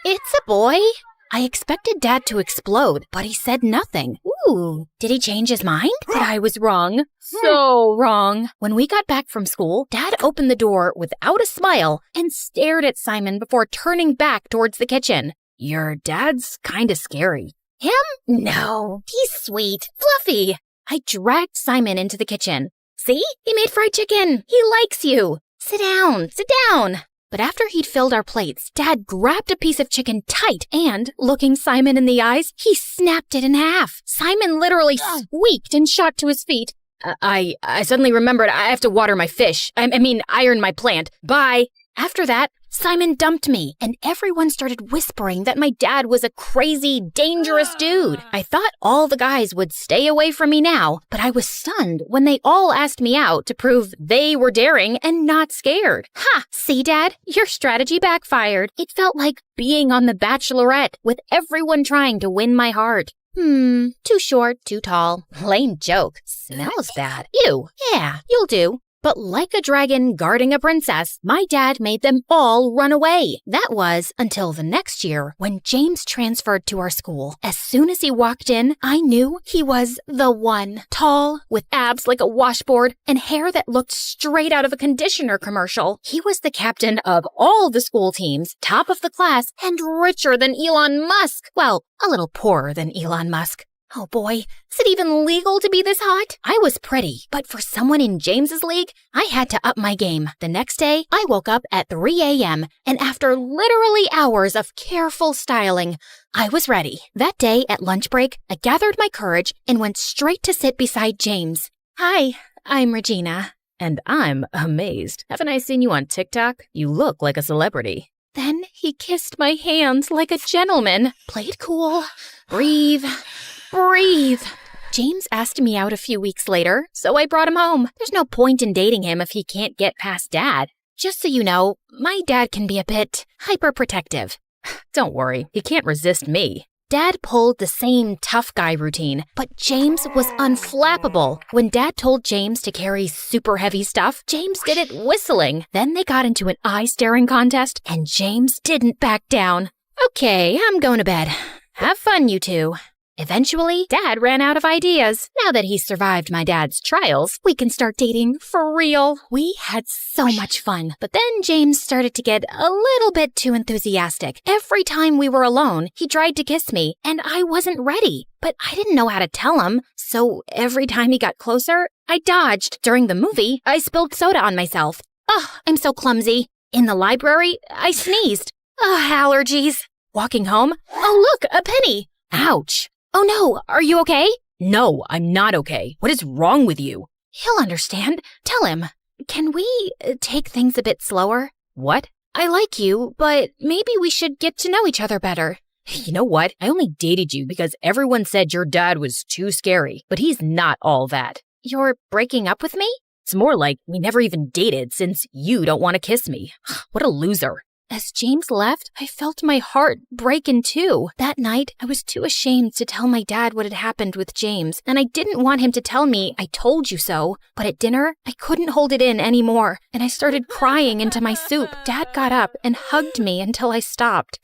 S4: It's a boy. I expected Dad to explode, but he said nothing. Ooh, did he change his mind? But I was wrong. So wrong. When we got back from school, Dad opened the door without a smile and stared at Simon before turning back towards the kitchen. Your dad's kinda scary.
S5: Him? No, he's sweet.
S4: Fluffy! I dragged Simon into the kitchen. See? He made fried chicken. He likes you. Sit down. Sit down. But after he'd filled our plates, Dad grabbed a piece of chicken tight and, looking Simon in the eyes, he snapped it in half. Simon literally squeaked and shot to his feet. I suddenly remembered I have to water my fish. I mean, iron my plant. Bye. After that, Simon dumped me, and everyone started whispering that my dad was a crazy, dangerous dude. I thought all the guys would stay away from me now, but I was stunned when they all asked me out to prove they were daring and not scared. Ha! See, Dad? Your strategy backfired. It felt like being on The Bachelorette, with everyone trying to win my heart. Too short, too tall. Lame joke. Smells bad. Ew. Yeah, you'll do. But like a dragon guarding a princess, my dad made them all run away. That was until the next year when James transferred to our school. As soon as he walked in, I knew he was the one. Tall, with abs like a washboard, and hair that looked straight out of a conditioner commercial. He was the captain of all the school teams, top of the class, and richer than Elon Musk. Well, a little poorer than Elon Musk. Oh boy, is it even legal to be this hot? I was pretty, but for someone in James's league, I had to up my game. The next day, I woke up at 3 a.m., and after literally hours of careful styling, I was ready. That day at lunch break, I gathered my courage and went straight to sit beside James. Hi, I'm Regina.
S2: And I'm amazed. Haven't I seen you on TikTok? You look like a celebrity.
S4: Then he kissed my hands like a gentleman. Played cool. Breathe. James asked me out a few weeks later, so I brought him home. There's no point in dating him if he can't get past Dad. Just so you know, my dad can be a bit hyperprotective.
S2: Don't worry, he can't resist me.
S4: Dad pulled the same tough guy routine, but James was unflappable. When Dad told James to carry super heavy stuff, James did it whistling. Then they got into an eye-staring contest, and James didn't back down. Okay, I'm going to bed. Have fun, you two. Eventually, Dad ran out of ideas. Now that he's survived my dad's trials, we can start dating for real. We had so much fun, but then James started to get a little bit too enthusiastic. Every time we were alone, he tried to kiss me, and I wasn't ready. But I didn't know how to tell him, so every time he got closer, I dodged. During the movie, I spilled soda on myself. Ugh, I'm so clumsy. In the library, I sneezed. Ugh, allergies. Walking home, oh look, a penny. Ouch. Oh no, are you okay?
S2: No, I'm not okay. What is wrong with you?
S4: He'll understand. Tell him. Can we take things a bit slower?
S2: What?
S4: I like you, but maybe we should get to know each other better.
S2: You know what? I only dated you because everyone said your dad was too scary, but he's not all that.
S4: You're breaking up with me?
S2: It's more like we never even dated since you don't want to kiss me. What a loser.
S4: As James left, I felt my heart break in two. That night, I was too ashamed to tell my dad what had happened with James, and I didn't want him to tell me I told you so. But at dinner, I couldn't hold it in anymore, and I started crying into my soup. Dad got up and hugged me until I stopped.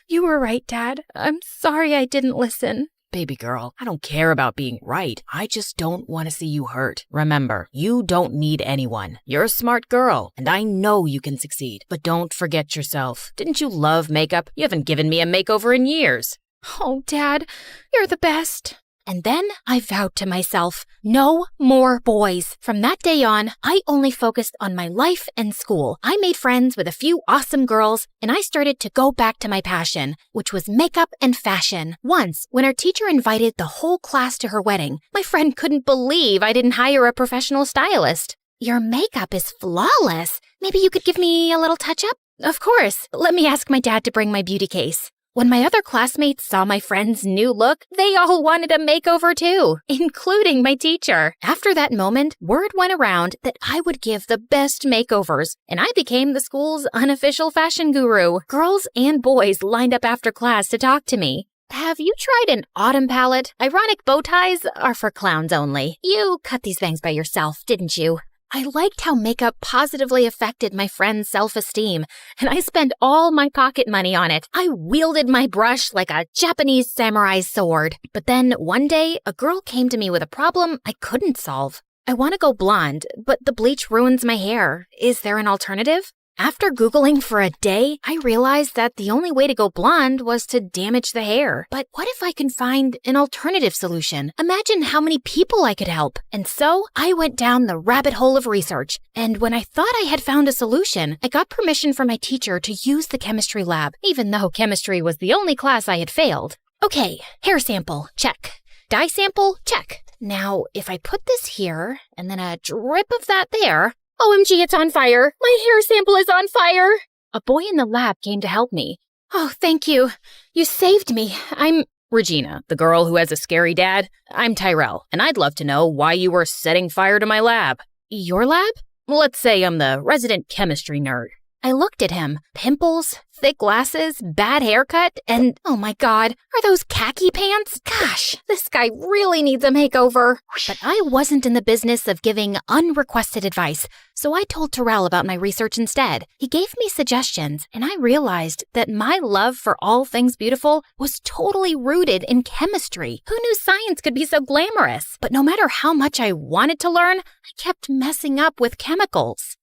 S4: You were right, Dad. I'm sorry I didn't listen.
S2: Baby girl, I don't care about being right. I just don't want to see you hurt. Remember, you don't need anyone. You're a smart girl, and I know you can succeed. But don't forget yourself. Didn't you love makeup? You haven't given me a makeover in years.
S4: Oh, Dad, you're the best. And then I vowed to myself, no more boys. From that day on, I only focused on my life and school. I made friends with a few awesome girls, and I started to go back to my passion, which was makeup and fashion. Once, when our teacher invited the whole class to her wedding, my friend couldn't believe I didn't hire a professional stylist. Your makeup is flawless. Maybe you could give me a little touch-up? Of course. Let me ask my dad to bring my beauty case. When my other classmates saw my friend's new look, they all wanted a makeover too, including my teacher. After that moment, word went around that I would give the best makeovers, and I became the school's unofficial fashion guru. Girls and boys lined up after class to talk to me. Have you tried an autumn palette? Ironic bow ties are for clowns only. You cut these bangs by yourself, didn't you? I liked how makeup positively affected my friend's self-esteem, and I spent all my pocket money on it. I wielded my brush like a Japanese samurai's sword. But then one day, a girl came to me with a problem I couldn't solve. I want to go blonde, but the bleach ruins my hair. Is there an alternative? After Googling for a day, I realized that the only way to go blonde was to damage the hair. But what if I can find an alternative solution? Imagine how many people I could help. And so I went down the rabbit hole of research. And when I thought I had found a solution, I got permission from my teacher to use the chemistry lab, even though chemistry was the only class I had failed. Okay, hair sample, check. Dye sample, check. Now, if I put this here, and then a drip of that there, OMG, it's on fire! My hair sample is on fire! A boy in the lab came to help me. Oh, thank you. You saved me. I'm
S2: Regina, the girl who has a scary dad. I'm Tyrell, and I'd love to know why you were setting fire to my lab.
S4: Your lab?
S2: Let's say I'm the resident chemistry nerd.
S4: I looked at him. Pimples, thick glasses, bad haircut, and oh my god, are those khaki pants? Gosh, this guy really needs a makeover. But I wasn't in the business of giving unrequested advice, so I told Tyrell about my research instead. He gave me suggestions, and I realized that my love for all things beautiful was totally rooted in chemistry. Who knew science could be so glamorous? But no matter how much I wanted to learn, I kept messing up with chemicals.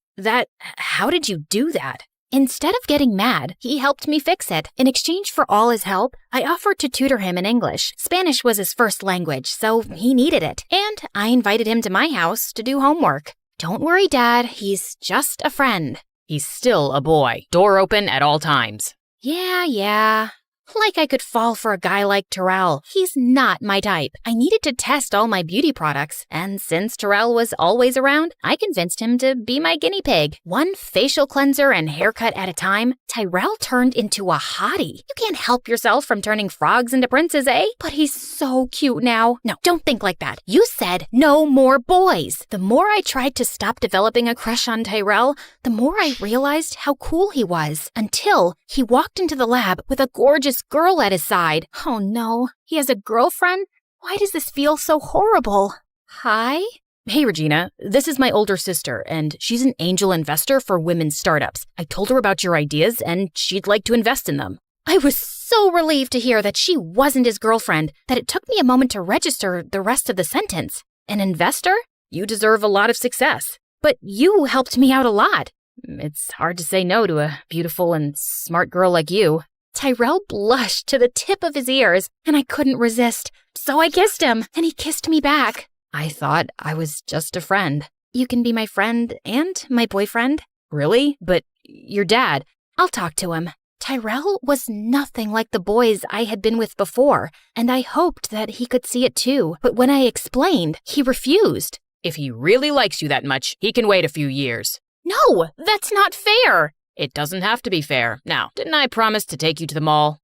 S2: How did you do that?
S4: Instead of getting mad, he helped me fix it. In exchange for all his help, I offered to tutor him in English. Spanish was his first language, so he needed it. And I invited him to my house to do homework. Don't worry, Dad, he's just a friend.
S2: He's still a boy. Door open at all times.
S4: Yeah. Like I could fall for a guy like Tyrell. He's not my type. I needed to test all my beauty products, and since Tyrell was always around, I convinced him to be my guinea pig. One facial cleanser and haircut at a time, Tyrell turned into a hottie. You can't help yourself from turning frogs into princes, eh? But he's so cute now. No, don't think like that. You said no more boys. The more I tried to stop developing a crush on Tyrell, the more I realized how cool he was, until he walked into the lab with a gorgeous girl at his side. Oh no, he has a girlfriend? Why does this feel so horrible? Hi?
S2: Hey, Regina, this is my older sister, and she's an angel investor for women's startups. I told her about your ideas, and she'd like to invest in them.
S4: I was so relieved to hear that she wasn't his girlfriend that it took me a moment to register the rest of the sentence. An investor?
S2: You deserve a lot of success.
S4: But you helped me out a lot.
S2: It's hard to say no to a beautiful and smart girl like you.
S4: Tyrell blushed to the tip of his ears, and I couldn't resist. So I kissed him, and he kissed me back.
S2: I thought I was just a friend.
S4: You can be my friend and my boyfriend.
S2: Really? But your dad.
S4: I'll talk to him. Tyrell was nothing like the boys I had been with before, and I hoped that he could see it too. But when I explained, he refused.
S2: If he really likes you that much, he can wait a few years.
S4: No, that's not fair.
S2: It doesn't have to be fair. Now, didn't I promise to take you to the mall?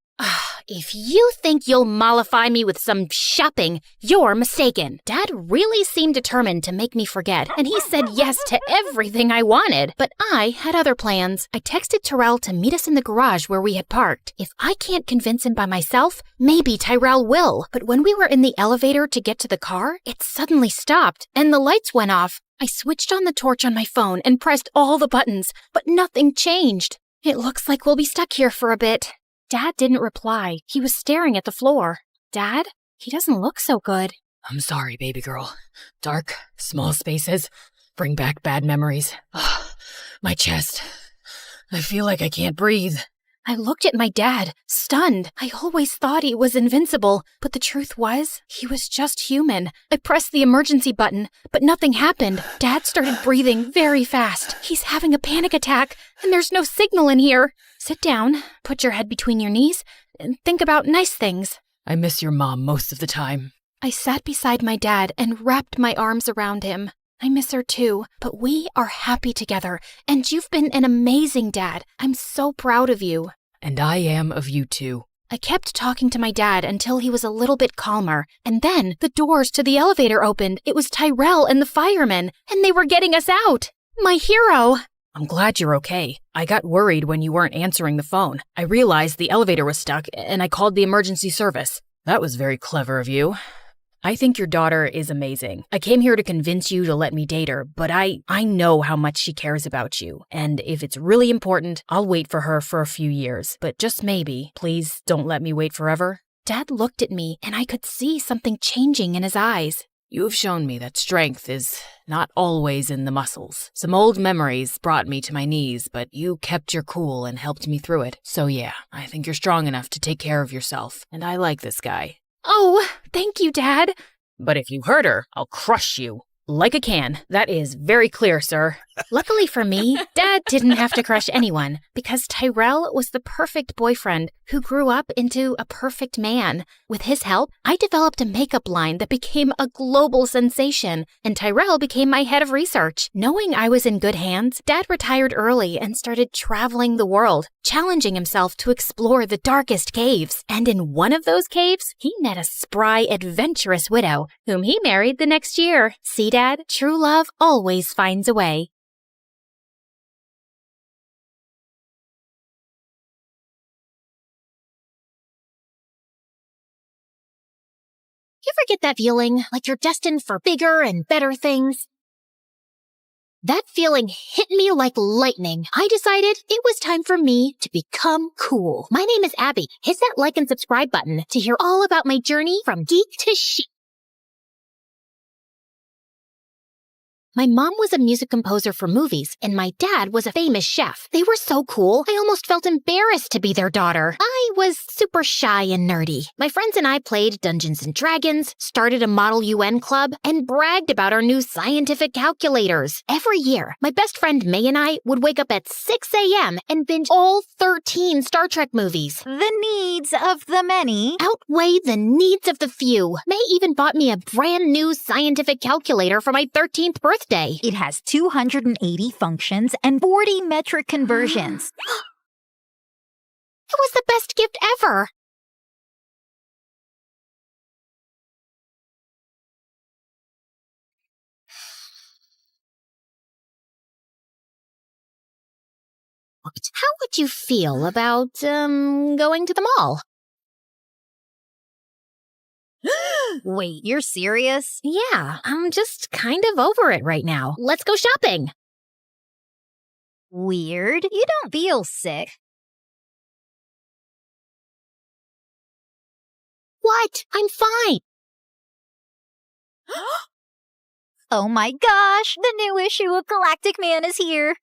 S4: If you think you'll mollify me with some shopping, you're mistaken. Dad really seemed determined to make me forget, and he said yes to everything I wanted. But I had other plans. I texted Tyrell to meet us in the garage where we had parked. If I can't convince him by myself, maybe Tyrell will. But when we were in the elevator to get to the car, it suddenly stopped, and the lights went off. I switched on the torch on my phone and pressed all the buttons, but nothing changed. It looks like we'll be stuck here for a bit. Dad didn't reply. He was staring at the floor. Dad? He doesn't look so good.
S2: I'm sorry, baby girl. Dark, small spaces bring back bad memories. My chest. I feel like I can't breathe.
S4: I looked at my dad, stunned. I always thought he was invincible, but the truth was, he was just human. I pressed the emergency button, but nothing happened. Dad started breathing very fast. He's having a panic attack, and there's no signal in here. Sit down, put your head between your knees, and think about nice things.
S2: I miss your mom most of the time.
S4: I sat beside my dad and wrapped my arms around him. I miss her too, but we are happy together, and you've been an amazing dad. I'm so proud of you.
S2: And I am of you too.
S4: I kept talking to my dad until he was a little bit calmer, and then the doors to the elevator opened. It was Tyrell and the firemen, and they were getting us out. My hero!
S2: I'm glad you're okay. I got worried when you weren't answering the phone. I realized the elevator was stuck, and I called the emergency service. That was very clever of you.
S4: I think your daughter is amazing. I came here to convince you to let me date her, but I know how much she cares about you. And if it's really important, I'll wait for her for a few years. But just maybe, please don't let me wait forever. Dad looked at me, and I could see something changing in his eyes. You have shown me that strength is not always in the muscles. Some old memories brought me to my knees, but you kept your cool and helped me through it. So yeah, I think you're strong enough to take care of yourself. And I like this guy. Oh, thank you, Dad. But if you hurt her, I'll crush you. Like a can. That is very clear, sir. Luckily for me, Dad didn't have to crush anyone because Tyrell was the perfect boyfriend who grew up into a perfect man. With his help, I developed a makeup line that became a global sensation, and Tyrell became my head of research. Knowing I was in good hands, Dad retired early and started traveling the world, challenging himself to explore the darkest caves. And in one of those caves, he met a spry, adventurous widow, whom he married the next year. See, Dad, true love always finds a way.
S5: You ever get that feeling like you're destined for bigger and better things? That feeling hit me like lightning. I decided it was time for me to become cool. My name is Abby. Hit that like and subscribe button to hear all about my journey from geek to chic. My mom was a music composer for movies, and my dad was a famous chef. They were so cool, I almost felt embarrassed to be their daughter. I was super shy and nerdy. My friends and I played Dungeons & Dragons, started a Model UN club, and bragged about our new scientific calculators. Every year, my best friend May and I would wake up at 6 a.m. and binge all 13 Star Trek movies.
S6: The needs of the many
S5: Outweigh the needs of the few. May even bought me a brand new scientific calculator for my 13th birthday.
S6: It has 280 functions and 40 metric conversions.
S5: It was the best gift ever. How would you feel about, going to the mall?
S6: Wait, you're serious?
S5: Yeah, I'm just kind of over it right now. Let's go shopping.
S6: Weird. You don't feel sick.
S5: What? I'm fine.
S6: Oh my gosh, the new issue of Galactic Man is here.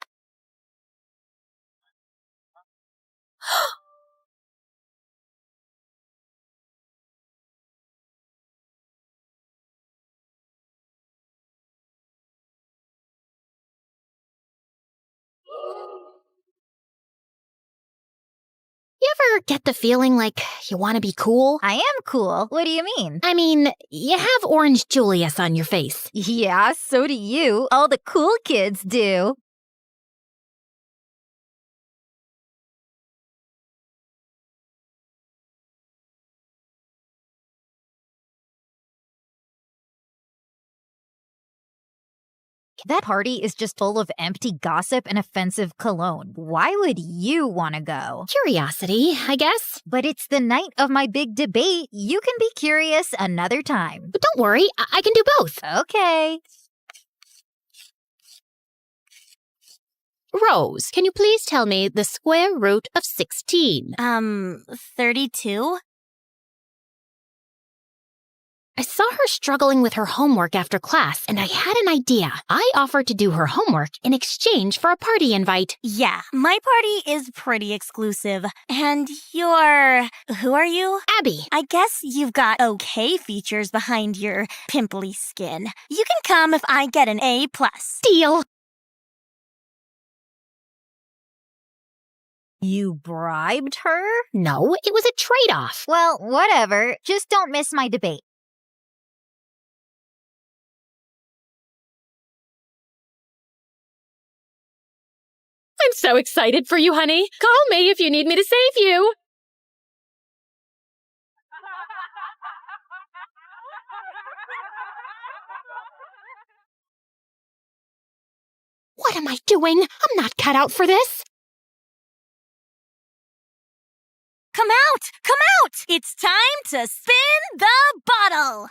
S5: You ever get the feeling like you want to be cool?
S6: I am cool. What do you mean?
S5: I mean, you have Orange Julius on your face.
S6: Yeah, so do you. All the cool kids do. That party is just full of empty gossip and offensive cologne. Why would you want to go?
S5: Curiosity, I guess.
S6: But it's the night of my big debate. You can be curious another time.
S5: But don't worry, I can do both.
S6: Okay.
S5: Rose, can you please tell me the square root of 16?
S7: 32?
S5: I saw her struggling with her homework after class, and I had an idea. I offered to do her homework in exchange for a party invite.
S7: Yeah, my party is pretty exclusive. And you're... who are you?
S5: Abby.
S7: I guess you've got okay features behind your pimply skin. You can come if I get an A+.
S5: Deal.
S6: You bribed her?
S5: No, it was a trade-off.
S6: Well, whatever. Just don't miss my debate.
S4: I'm so excited for you, honey. Call me if you need me to save you.
S5: What am I doing? I'm not cut out for this.
S7: Come out! Come out! It's time to spin the bottle!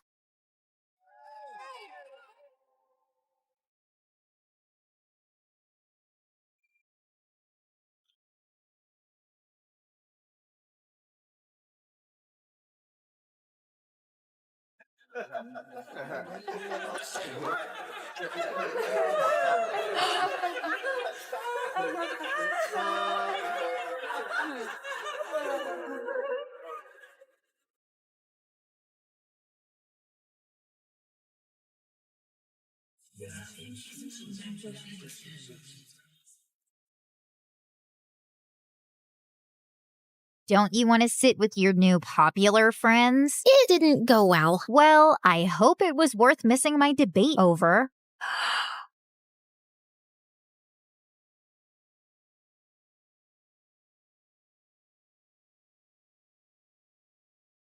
S6: Don't you want to sit with your new popular friends?
S5: It didn't go well.
S6: Well, I hope it was worth missing my debate over.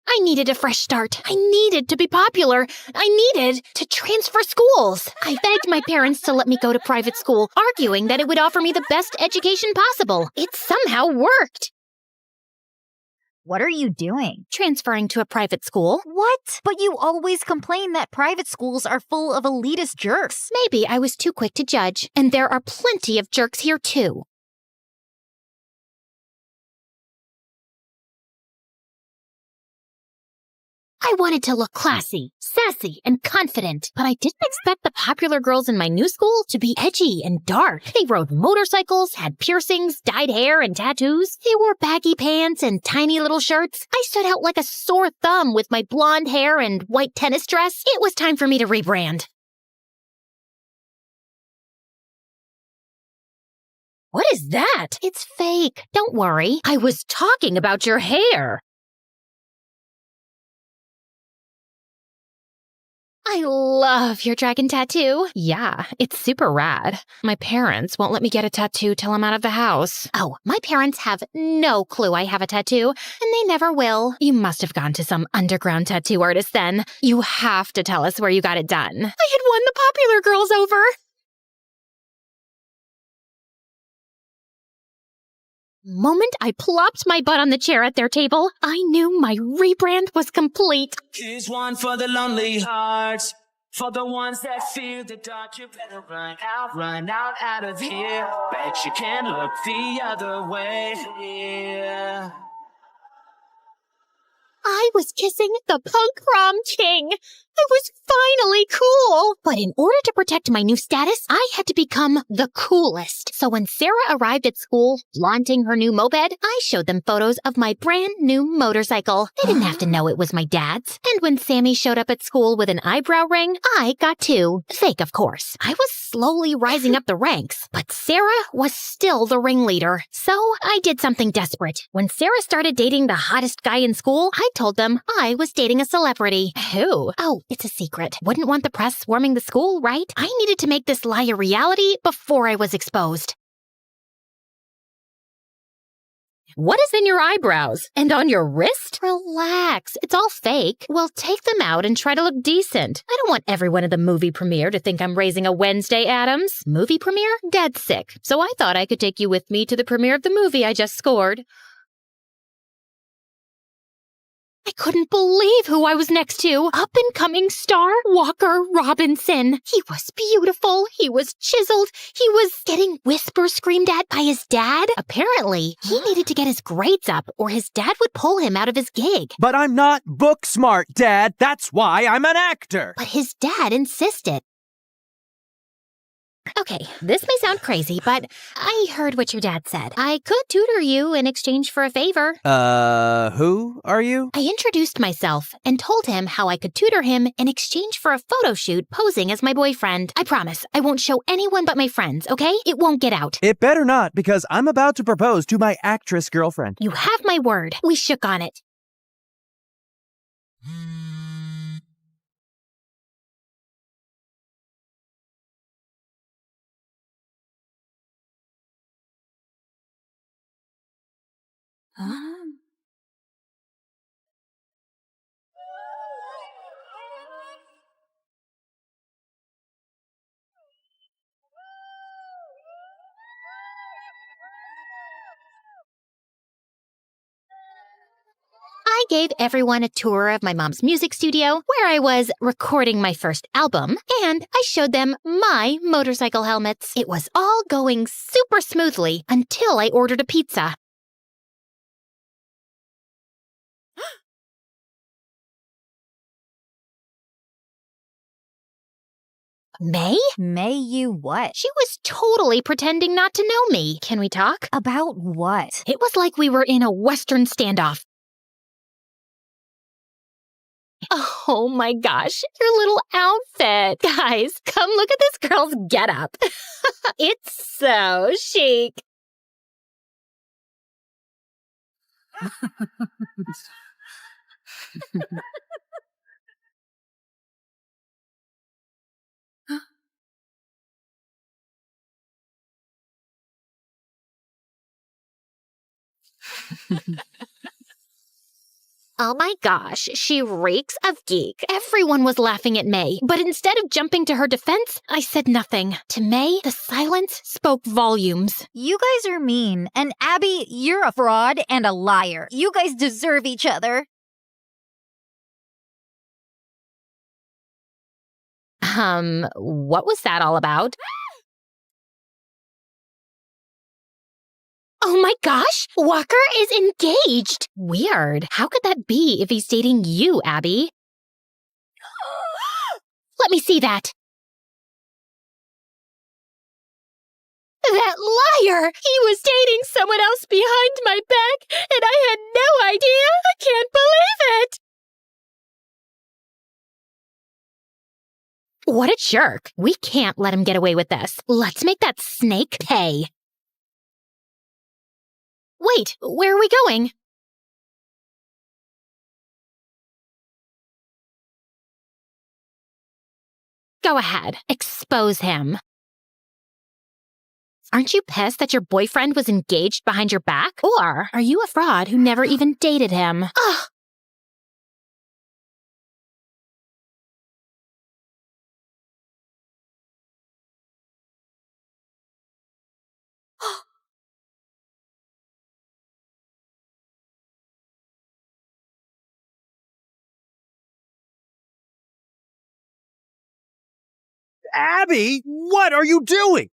S5: I needed a fresh start. I needed to be popular. I needed to transfer schools. I begged my parents to let me go to private school, arguing that it would offer me the best education possible. It somehow worked.
S6: What are you doing?
S5: Transferring to a private school.
S6: What? But you always complain that private schools are full of elitist jerks.
S5: Maybe I was too quick to judge, and there are plenty of jerks here too. I wanted to look classy, sassy, and confident, but I didn't expect the popular girls in my new school to be edgy and dark. They rode motorcycles, had piercings, dyed hair, and tattoos. They wore baggy pants and tiny little shirts. I stood out like a sore thumb with my blonde hair and white tennis dress. It was time for me to rebrand.
S2: What is that?
S5: It's fake. Don't worry.
S2: I was talking about your hair.
S5: I love your dragon tattoo.
S2: Yeah, it's super rad. My parents won't let me get a tattoo till I'm out of the house.
S5: Oh, my parents have no clue I have a tattoo, and they never will.
S2: You must have gone to some underground tattoo artist then. You have to tell us where you got it done.
S5: I had won the popular girls over. Moment I plopped my butt on the chair at their table, I knew my rebrand was complete.
S8: Here's one for the lonely hearts, for the ones that fear the dark. You better run out of here. Bet you can't look the other way. Yeah.
S5: I was kissing the punk prom king. I was finally cool. But in order to protect my new status, I had to become the coolest. So when Sarah arrived at school, flaunting her new moped, I showed them photos of my brand new motorcycle. They didn't have to know it was my dad's. And when Sammy showed up at school with an eyebrow ring, I got two. Fake, of course. I was slowly rising up the ranks, but Sarah was still the ringleader. So I did something desperate. When Sarah started dating the hottest guy in school, I told them I was dating a celebrity.
S2: Who?
S5: Oh, it's a secret. Wouldn't want the press swarming the school, right? I needed to make this lie a reality before I was exposed.
S2: What is in your eyebrows? And on your wrist?
S5: Relax. It's all fake.
S2: Well, take them out and try to look decent. I don't want everyone at the movie premiere to think I'm raising a Wednesday Addams. Movie premiere? Dead sick. So I thought I could take you with me to the premiere of the movie I just scored.
S5: I couldn't believe who I was next to. Up-and-coming star Walker Robinson. He was beautiful. He was chiseled. He was getting whispers screamed at by his dad. Apparently, he needed to get his grades up or his dad would pull him out of his gig.
S9: But I'm not book smart, Dad. That's why I'm an actor.
S5: But his dad insisted. Okay, this may sound crazy, but I heard what your dad said. I could tutor you in exchange for a favor.
S9: Who are you?
S5: I introduced myself and told him how I could tutor him in exchange for a photo shoot posing as my boyfriend. I promise, I won't show anyone but my friends, okay? It won't get out.
S9: It better not, because I'm about to propose to my actress girlfriend.
S5: You have my word. We shook on it. I gave everyone a tour of my mom's music studio where I was recording my first album, and I showed them my motorcycle helmets. It was all going super smoothly until I ordered a pizza. May?
S6: May you what?
S5: She was totally pretending not to know me. Can we talk?
S6: About what?
S5: It was like we were in a Western standoff. Oh my gosh, your little outfit. Guys, come look at this girl's getup. It's so chic. Oh my gosh, she reeks of geek. Everyone was laughing at May, but instead of jumping to her defense, I said nothing. To May, the silence spoke volumes.
S6: You guys are mean. And Abby, you're a fraud and a liar. You guys deserve each other.
S5: What was that all about? Oh my gosh, Walker is engaged. Weird. How could that be if he's dating you, Abby? Let me see that. That liar! He was dating someone else behind my back, and I had no idea. I can't believe it. What a jerk. We can't let him get away with this. Let's make that snake pay. Wait, where are we going? Go ahead, expose him. Aren't you pissed that your boyfriend was engaged behind your back? Or are you a fraud who never even dated him? Ugh!
S9: Abby, what are you doing?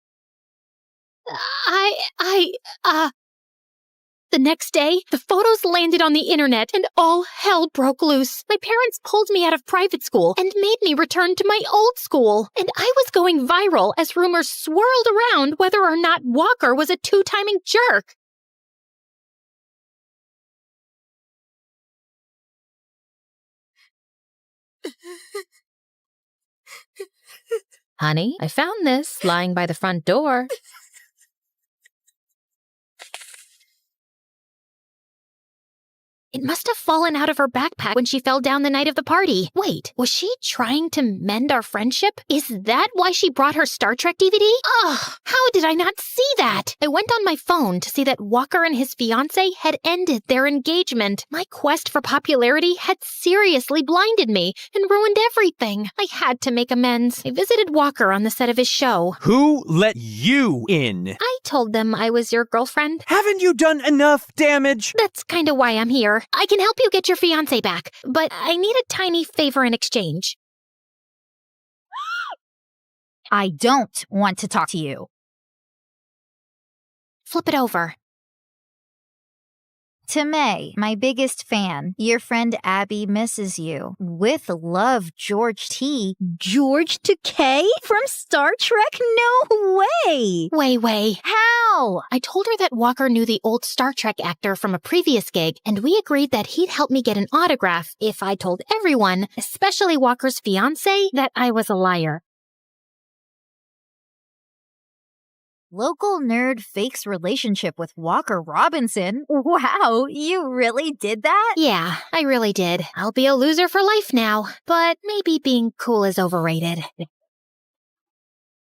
S5: The next day, the photos landed on the internet and all hell broke loose. My parents pulled me out of private school and made me return to my old school. And I was going viral as rumors swirled around whether or not Walker was a two-timing jerk. Honey, I found this lying by the front door. It must have fallen out of her backpack when she fell down the night of the party. Wait, was she trying to mend our friendship? Is that why she brought her Star Trek DVD? Ugh, how did I not see that? I went on my phone to see that Walker and his fiancée had ended their engagement. My quest for popularity had seriously blinded me and ruined everything. I had to make amends. I visited Walker on the set of his show.
S9: Who let you in?
S5: I told them I was your girlfriend.
S9: Haven't you done enough damage?
S5: That's kind of why I'm here. I can help you get your fiancé back, but I need a tiny favor in exchange.
S6: I don't want to talk to you.
S5: Flip it over.
S6: To May, my biggest fan, your friend Abby misses you. With love, George T. George Takei from Star Trek? No way!
S5: Way.
S6: How?
S5: I told her that Walker knew the old Star Trek actor from a previous gig, and we agreed that he'd help me get an autograph if I told everyone, especially Walker's fiancé, that I was a liar.
S6: Local nerd fakes relationship with Walker Robinson. Wow, you really did that?
S5: Yeah, I really did. I'll be a loser for life now, but maybe being cool is overrated.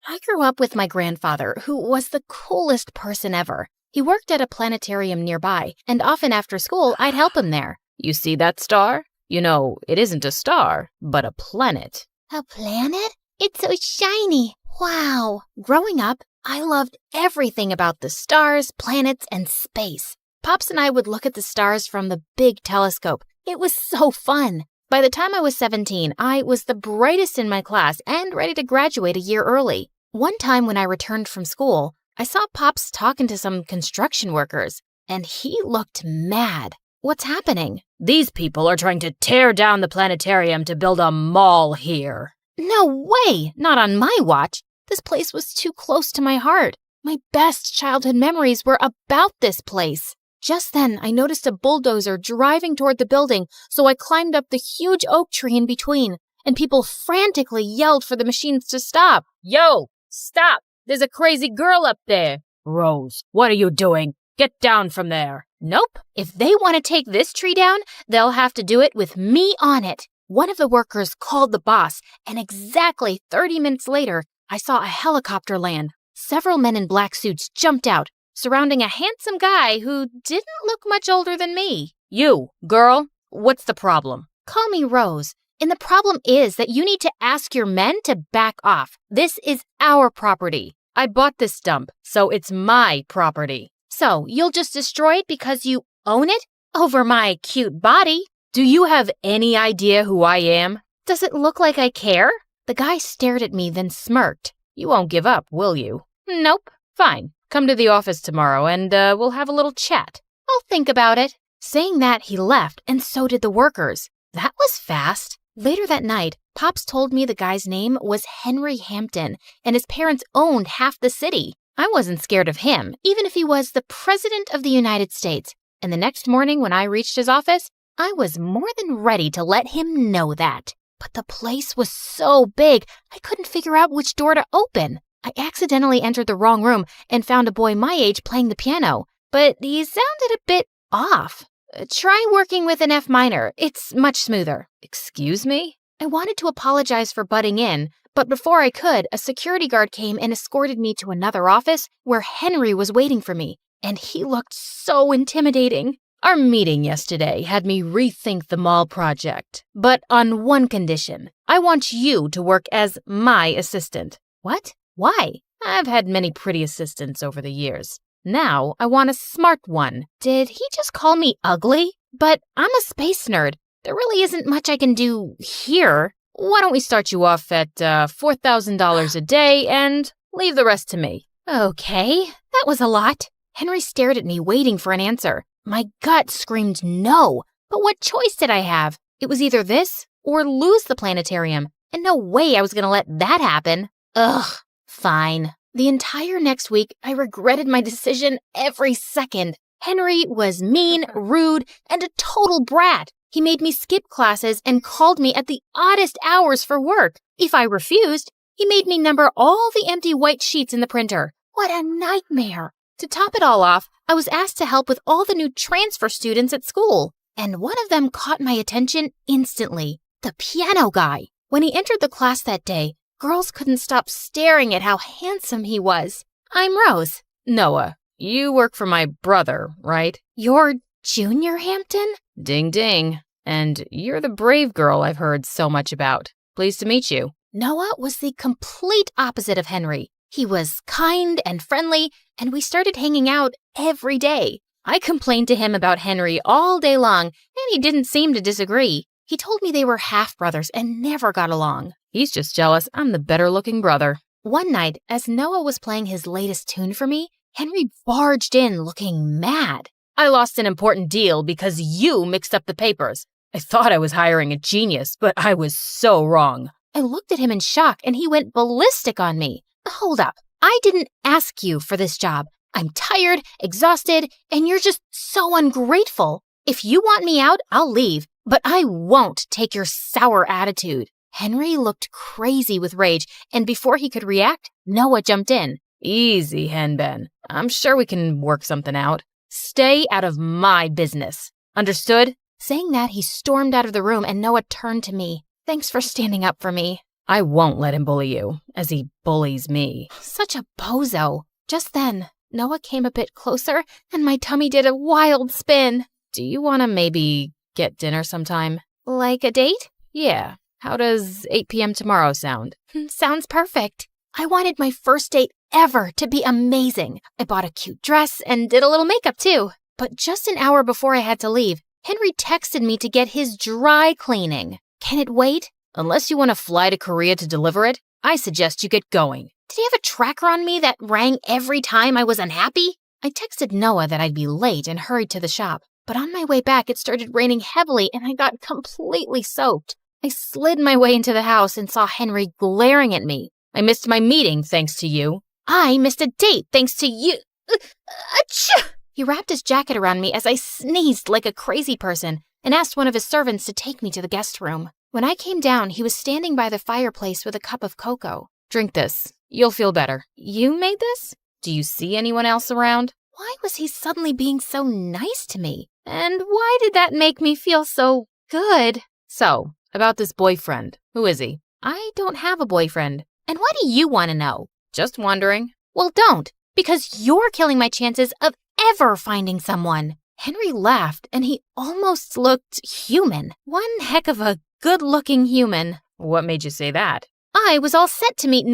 S5: I grew up with my grandfather, who was the coolest person ever. He worked at a planetarium nearby, and often after school, I'd help him there.
S2: You see that star? You know, it isn't a star, but a planet.
S5: A planet? It's so shiny. Wow. Growing up, I loved everything about the stars, planets, and space. Pops and I would look at the stars from the big telescope. It was so fun. By the time I was 17, I was the brightest in my class and ready to graduate a year early. One time when I returned from school, I saw Pops talking to some construction workers, and he looked mad. What's happening?
S2: These people are trying to tear down the planetarium to build a mall here.
S1: No way! Not on my watch. This place was too close to my heart. My best childhood memories were about this place. Just then, I noticed a bulldozer driving toward the building, so I climbed up the huge oak tree in between, and people frantically yelled for the machines to stop.
S2: Yo, stop! There's a crazy girl up there. Rose, what are you doing? Get down from there.
S1: Nope. If they want to take this tree down, they'll have to do it with me on it. One of the workers called the boss, and exactly 30 minutes later, I saw a helicopter land. Several men in black suits jumped out, surrounding a handsome guy who didn't look much older than me.
S2: You, girl, what's the problem?
S1: Call me Rose. And the problem is that you need to ask your men to back off. This is our property.
S2: I bought this dump, so it's my property.
S1: So you'll just destroy it because you own it? Over my cute body?
S2: Do you have any idea who I am?
S1: Does it look like I care? The guy stared at me, then smirked.
S2: You won't give up, will you?
S1: Nope.
S2: Fine. Come to the office tomorrow and we'll have a little chat.
S1: I'll think about it. Saying that, he left, and so did the workers. That was fast. Later that night, Pops told me the guy's name was Henry Hampton, and his parents owned half the city. I wasn't scared of him, even if he was the President of the United States. And the next morning when I reached his office, I was more than ready to let him know that. But the place was so big, I couldn't figure out which door to open. I accidentally entered the wrong room and found a boy my age playing the piano, but he sounded a bit off. Try working with an F minor. It's much smoother.
S2: Excuse me?
S1: I wanted to apologize for butting in, but before I could, a security guard came and escorted me to another office where Henry was waiting for me, and he looked so intimidating.
S2: Our meeting yesterday had me rethink the mall project, but on one condition. I want you to work as my assistant.
S1: What? Why?
S2: I've had many pretty assistants over the years. Now I want a smart one.
S1: Did he just call me ugly? But I'm a space nerd. There really isn't much I can do here.
S2: Why don't we start you off at $4,000 a day and leave the rest to me?
S1: Okay, that was a lot. Henry stared at me, waiting for an answer. My gut screamed no, but what choice did I have? It was either this or lose the planetarium, and no way I was going to let that happen. Ugh, fine. The entire next week, I regretted my decision every second. Henry was mean, rude, and a total brat. He made me skip classes and called me at the oddest hours for work. If I refused, he made me number all the empty white sheets in the printer. What a nightmare. To top it all off, I was asked to help with all the new transfer students at school. And one of them caught my attention instantly. The piano guy. When he entered the class that day, girls couldn't stop staring at how handsome he was. I'm Rose.
S2: Noah, you work for my brother, right?
S1: You're Junior Hampton?
S2: Ding ding. And you're the brave girl I've heard so much about. Pleased to meet you.
S1: Noah was the complete opposite of Henry. He was kind and friendly, and we started hanging out every day. I complained to him about Henry all day long, and he didn't seem to disagree. He told me they were half-brothers and never got along.
S2: He's just jealous I'm the better-looking brother.
S1: One night, as Noah was playing his latest tune for me, Henry barged in looking mad.
S2: I lost an important deal because you mixed up the papers. I thought I was hiring a genius, but I was so wrong.
S1: I looked at him in shock, and he went ballistic on me. Hold up. I didn't ask you for this job. I'm tired, exhausted, and you're just so ungrateful. If you want me out, I'll leave, but I won't take your sour attitude. Henry looked crazy with rage, and before he could react, Noah jumped in.
S2: Easy, Henben. I'm sure we can work something out. Stay out of my business. Understood?
S1: Saying that, he stormed out of the room, and Noah turned to me. Thanks for standing up for me.
S2: I won't let him bully you, as he bullies me.
S1: Such a bozo. Just then, Noah came a bit closer, and my tummy did a wild spin.
S2: Do you want to maybe get dinner sometime?
S1: Like a date?
S2: Yeah. How does 8 p.m. tomorrow sound?
S1: Sounds perfect. I wanted my first date ever to be amazing. I bought a cute dress and did a little makeup too. But just an hour before I had to leave, Henry texted me to get his dry cleaning. Can it wait?
S2: Unless you want to fly to Korea to deliver it, I suggest you get going.
S1: Did he have a tracker on me that rang every time I was unhappy? I texted Noah that I'd be late and hurried to the shop. But on my way back, it started raining heavily and I got completely soaked.
S5: I slid my way into the house and saw Henry glaring at me.
S2: I missed my meeting thanks to you.
S5: I missed a date thanks to you. Achoo! He wrapped his jacket around me as I sneezed like a crazy person and asked one of his servants to take me to the guest room. When I came down, he was standing by the fireplace with a cup of cocoa.
S2: Drink this. You'll feel better.
S5: You made this?
S2: Do you see anyone else around?
S5: Why was he suddenly being so nice to me? And why did that make me feel so good?
S2: So, about this boyfriend. Who is he?
S5: I don't have a boyfriend. And why do you want to know?
S2: Just wondering.
S5: Well, don't, because you're killing my chances of ever finding someone. Henry laughed, and he almost looked human. One heck of a good-looking human.
S2: What made you say that?
S5: I was all set to meet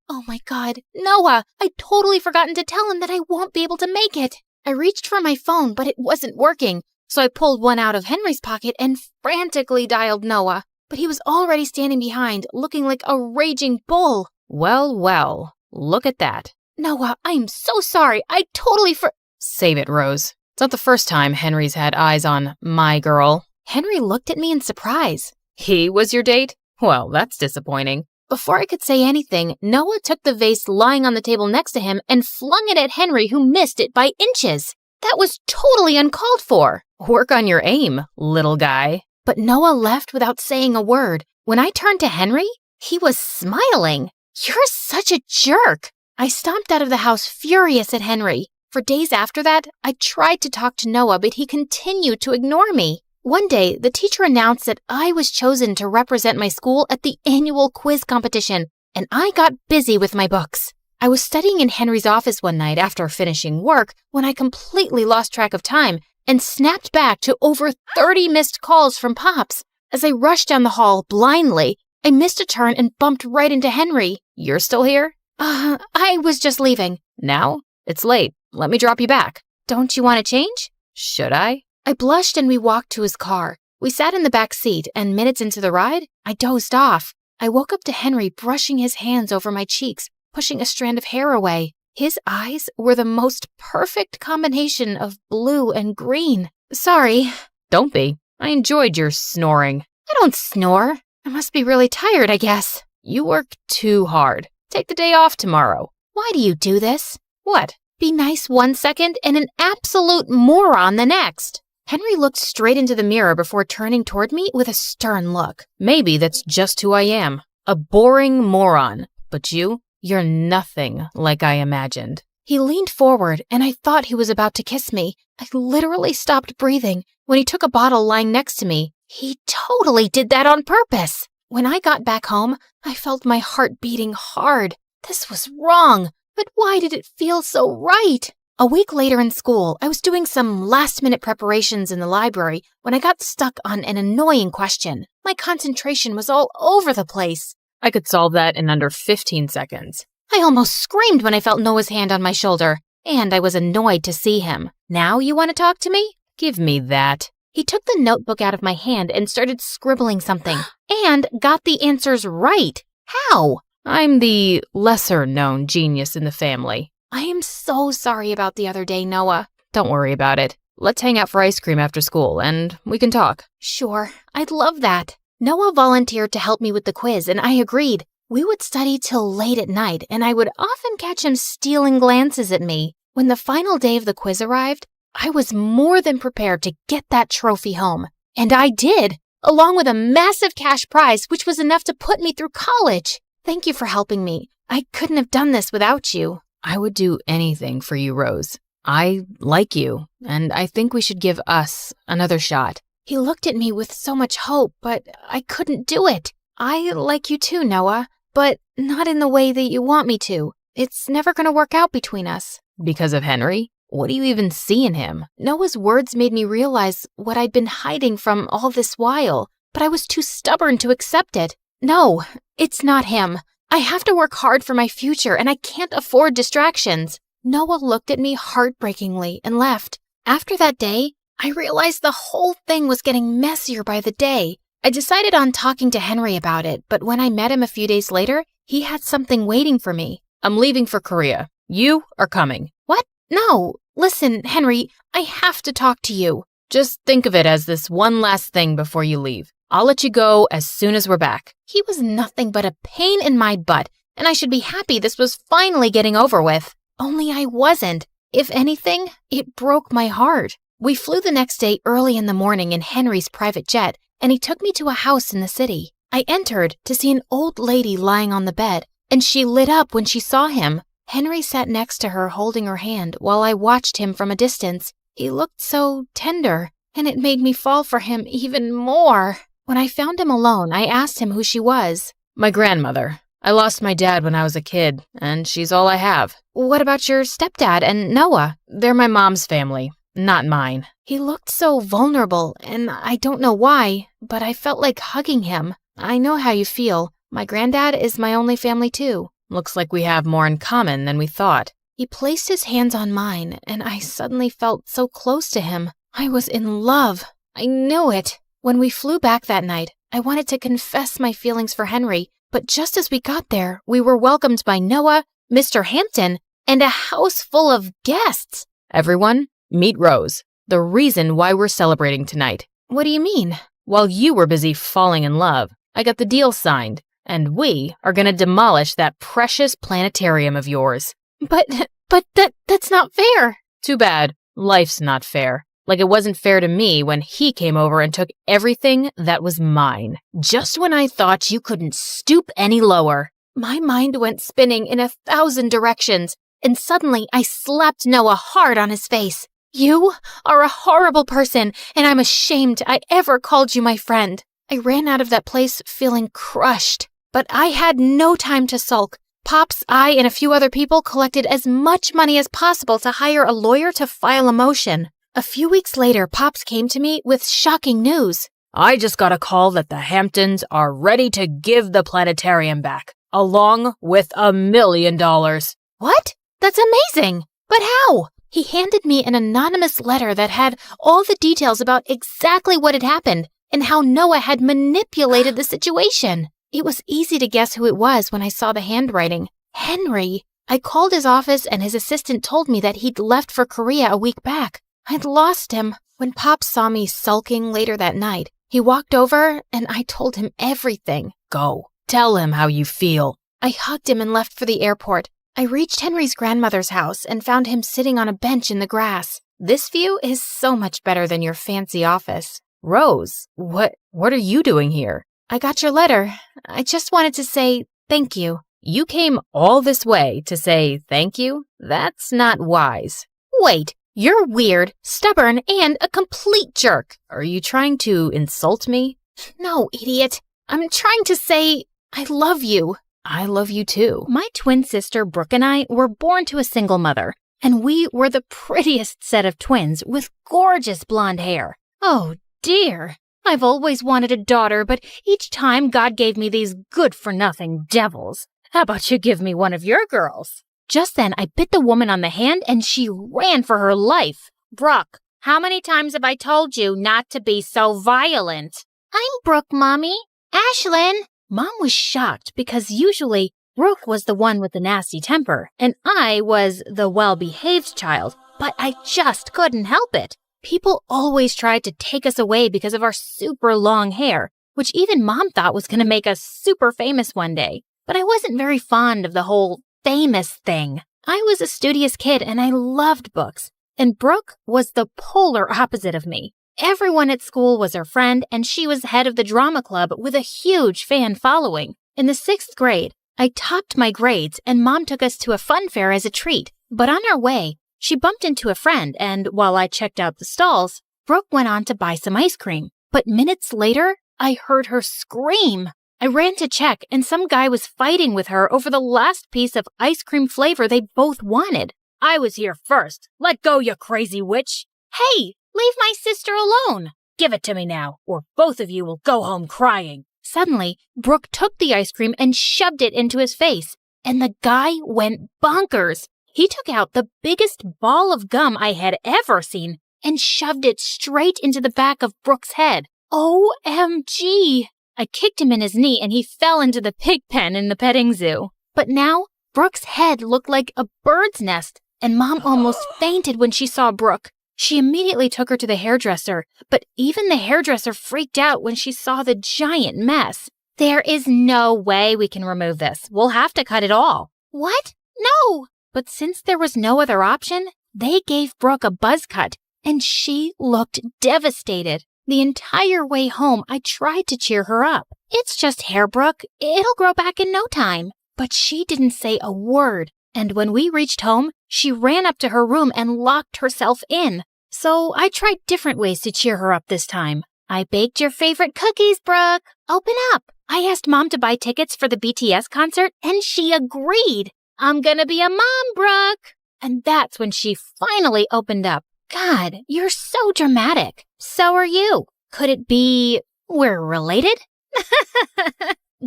S5: Oh my God, Noah! I'd totally forgotten to tell him that I won't be able to make it. I reached for my phone, but it wasn't working, so I pulled one out of Henry's pocket and frantically dialed Noah. But he was already standing behind, looking like a raging bull.
S2: Well, well, look at that.
S5: Noah, I'm so sorry. I totally
S2: Save it, Rose. It's not the first time Henry's had eyes on my girl.
S5: Henry looked at me in surprise.
S2: He was your date? Well, that's disappointing.
S5: Before I could say anything, Noah took the vase lying on the table next to him and flung it at Henry, who missed it by inches. That was totally uncalled for.
S2: Work on your aim, little guy.
S5: But Noah left without saying a word. When I turned to Henry, he was smiling. You're such a jerk. I stomped out of the house furious at Henry. For days after that, I tried to talk to Noah, but he continued to ignore me. One day, the teacher announced that I was chosen to represent my school at the annual quiz competition, and I got busy with my books. I was studying in Henry's office one night after finishing work when I completely lost track of time and snapped back to over 30 missed calls from Pops. As I rushed down the hall blindly, I missed a turn and bumped right into Henry.
S2: You're still here?
S5: I was just leaving.
S2: Now? It's late. Let me drop you back.
S5: Don't you want to change?
S2: Should I?
S5: I blushed and we walked to his car. We sat in the back seat, and minutes into the ride, I dozed off. I woke up to Henry brushing his hands over my cheeks, pushing a strand of hair away. His eyes were the most perfect combination of blue and green. Sorry.
S2: Don't be. I enjoyed your snoring.
S5: I don't snore. I must be really tired, I guess.
S2: You work too hard. Take the day off tomorrow.
S5: Why do you do this?
S2: What?
S5: Be nice one second and an absolute moron the next. Henry looked straight into the mirror before turning toward me with a stern look.
S2: Maybe that's just who I am. A boring moron. But you're nothing like I imagined.
S5: He leaned forward, and I thought he was about to kiss me. I literally stopped breathing when he took a bottle lying next to me. He totally did that on purpose. When I got back home, I felt my heart beating hard. This was wrong, but why did it feel so right? A week later in school, I was doing some last-minute preparations in the library when I got stuck on an annoying question. My concentration was all over the place.
S2: I could solve that in under 15 seconds.
S5: I almost screamed when I felt Noah's hand on my shoulder, and I was annoyed to see him. Now you want to talk to me?
S2: Give me that.
S5: He took the notebook out of my hand and started scribbling something, and got the answers right. How?
S2: I'm the lesser-known genius in the family.
S5: I am so sorry about the other day, Noah.
S2: Don't worry about it. Let's hang out for ice cream after school, and we can talk.
S5: Sure, I'd love that. Noah volunteered to help me with the quiz, and I agreed. We would study till late at night, and I would often catch him stealing glances at me. When the final day of the quiz arrived, I was more than prepared to get that trophy home. And I did, along with a massive cash prize, which was enough to put me through college. Thank you for helping me. I couldn't have done this without you.
S2: I would do anything for you, Rose. I like you, and I think we should give us another shot.
S5: He looked at me with so much hope, but I couldn't do it. I like you too, Noah, but not in the way that you want me to. It's never going to work out between us.
S2: Because of Henry? What do you even see in him?
S5: Noah's words made me realize what I'd been hiding from all this while, but I was too stubborn to accept it. No, it's not him. I have to work hard for my future, and I can't afford distractions. Noah looked at me heartbreakingly and left. After that day, I realized the whole thing was getting messier by the day. I decided on talking to Henry about it, but when I met him a few days later, he had something waiting for me.
S2: I'm leaving for Korea. You are coming.
S5: What? No. Listen, Henry, I have to talk to you.
S2: Just think of it as this one last thing before you leave. I'll let you go as soon as we're back.
S1: He was nothing but a pain in my butt, and I should be happy this was finally getting over with. Only I wasn't. If anything, it broke my heart. We flew the next day early in the morning in Henry's private jet, and he took me to a house in the city. I entered to see an old lady lying on the bed, and she lit up when she saw him. Henry sat next to her holding her hand while I watched him from a distance. He looked so tender, and it made me fall for him even more. When I found him alone, I asked him who she was.
S2: My grandmother. I lost my dad when I was a kid, and she's all I have.
S1: What about your stepdad and Noah?
S2: They're my mom's family, not mine.
S1: He looked so vulnerable, and I don't know why, but I felt like hugging him. I know how you feel. My granddad is my only family too.
S2: Looks like we have more in common than we thought.
S1: He placed his hands on mine, and I suddenly felt so close to him. I was in love. I knew it. When we flew back that night, I wanted to confess my feelings for Henry, but just as we got there, we were welcomed by Noah, Mr. Hampton, and a house full of guests.
S2: Everyone, meet Rose, the reason why we're celebrating tonight.
S1: What do you mean?
S2: While you were busy falling in love, I got the deal signed, and we are going to demolish that precious planetarium of yours.
S1: But that's not fair.
S2: Too bad. Life's not fair. Like it wasn't fair to me when he came over and took everything that was mine.
S1: Just when I thought you couldn't stoop any lower. My mind went spinning in 1,000 directions, and suddenly I slapped Noah hard on his face. You are a horrible person, and I'm ashamed I ever called you my friend. I ran out of that place feeling crushed, but I had no time to sulk. Pops, I, and a few other people collected as much money as possible to hire a lawyer to file a motion. A few weeks later, Pops came to me with shocking news.
S2: I just got a call that the Hamptons are ready to give the planetarium back, along with $1 million.
S1: What? That's amazing! But how? He handed me an anonymous letter that had all the details about exactly what had happened and how Noah had manipulated the situation. It was easy to guess who it was when I saw the handwriting. Henry. I called his office and his assistant told me that he'd left for Korea a week back. I'd lost him. When Pop saw me sulking later that night, he walked over and I told him everything.
S2: Go. Tell him how you feel.
S1: I hugged him and left for the airport. I reached Henry's grandmother's house and found him sitting on a bench in the grass. This view is so much better than your fancy office.
S2: Rose, what are you doing here?
S1: I got your letter. I just wanted to say thank you.
S2: You came all this way to say thank you? That's not wise.
S1: Wait. You're weird, stubborn, and a complete jerk.
S2: Are you trying to insult me?
S1: No, idiot. I'm trying to say I love you.
S2: I love you too.
S4: My twin sister Brooke and I were born to a single mother, and we were the prettiest set of twins with gorgeous blonde hair. Oh dear, I've always wanted a daughter, but each time God gave me these good-for-nothing devils. How about you give me one of your girls? Just then, I bit the woman on the hand, and she ran for her life. Brooke, how many times have I told you not to be so violent?
S5: I'm Brooke, Mommy. Ashlyn.
S4: Mom was shocked because usually Brooke was the one with the nasty temper, and I was the well-behaved child, but I just couldn't help it. People always tried to take us away because of our super long hair, which even Mom thought was going to make us super famous one day. But I wasn't very fond of the whole famous thing. I was a studious kid and I loved books, and Brooke was the polar opposite of me. Everyone at school was her friend, and she was head of the drama club with a huge fan following. In the 6th grade, I topped my grades, and Mom took us to a fun fair as a treat. But on our way, she bumped into a friend, and while I checked out the stalls, Brooke went on to buy some ice cream. But minutes later, I heard her scream. I ran to check, and some guy was fighting with her over the last piece of ice cream flavor they both wanted. I was here first. Let go, you crazy witch. Hey, leave my sister alone. Give it to me now, or both of you will go home crying. Suddenly, Brooke took the ice cream and shoved it into his face, and the guy went bonkers. He took out the biggest ball of gum I had ever seen and shoved it straight into the back of Brooke's head. OMG! I kicked him in his knee and he fell into the pig pen in the petting zoo. But now, Brooke's head looked like a bird's nest, and Mom almost fainted when she saw Brooke.
S5: She immediately took her to the hairdresser, but even the hairdresser freaked out when she saw the giant mess. There is no way we can remove this. We'll have to cut it all. What? No! But since there was no other option, they gave Brooke a buzz cut, and she looked devastated. The entire way home, I tried to cheer her up. It's just hair, Brooke. It'll grow back in no time. But she didn't say a word, and when we reached home, she ran up to her room and locked herself in. So I tried different ways to cheer her up this time. I baked your favorite cookies, Brooke. Open up. I asked Mom to buy tickets for the BTS concert, and she agreed. I'm gonna be a mom, Brooke. And that's when she finally opened up. God, you're so dramatic. So are you. Could it be we're related?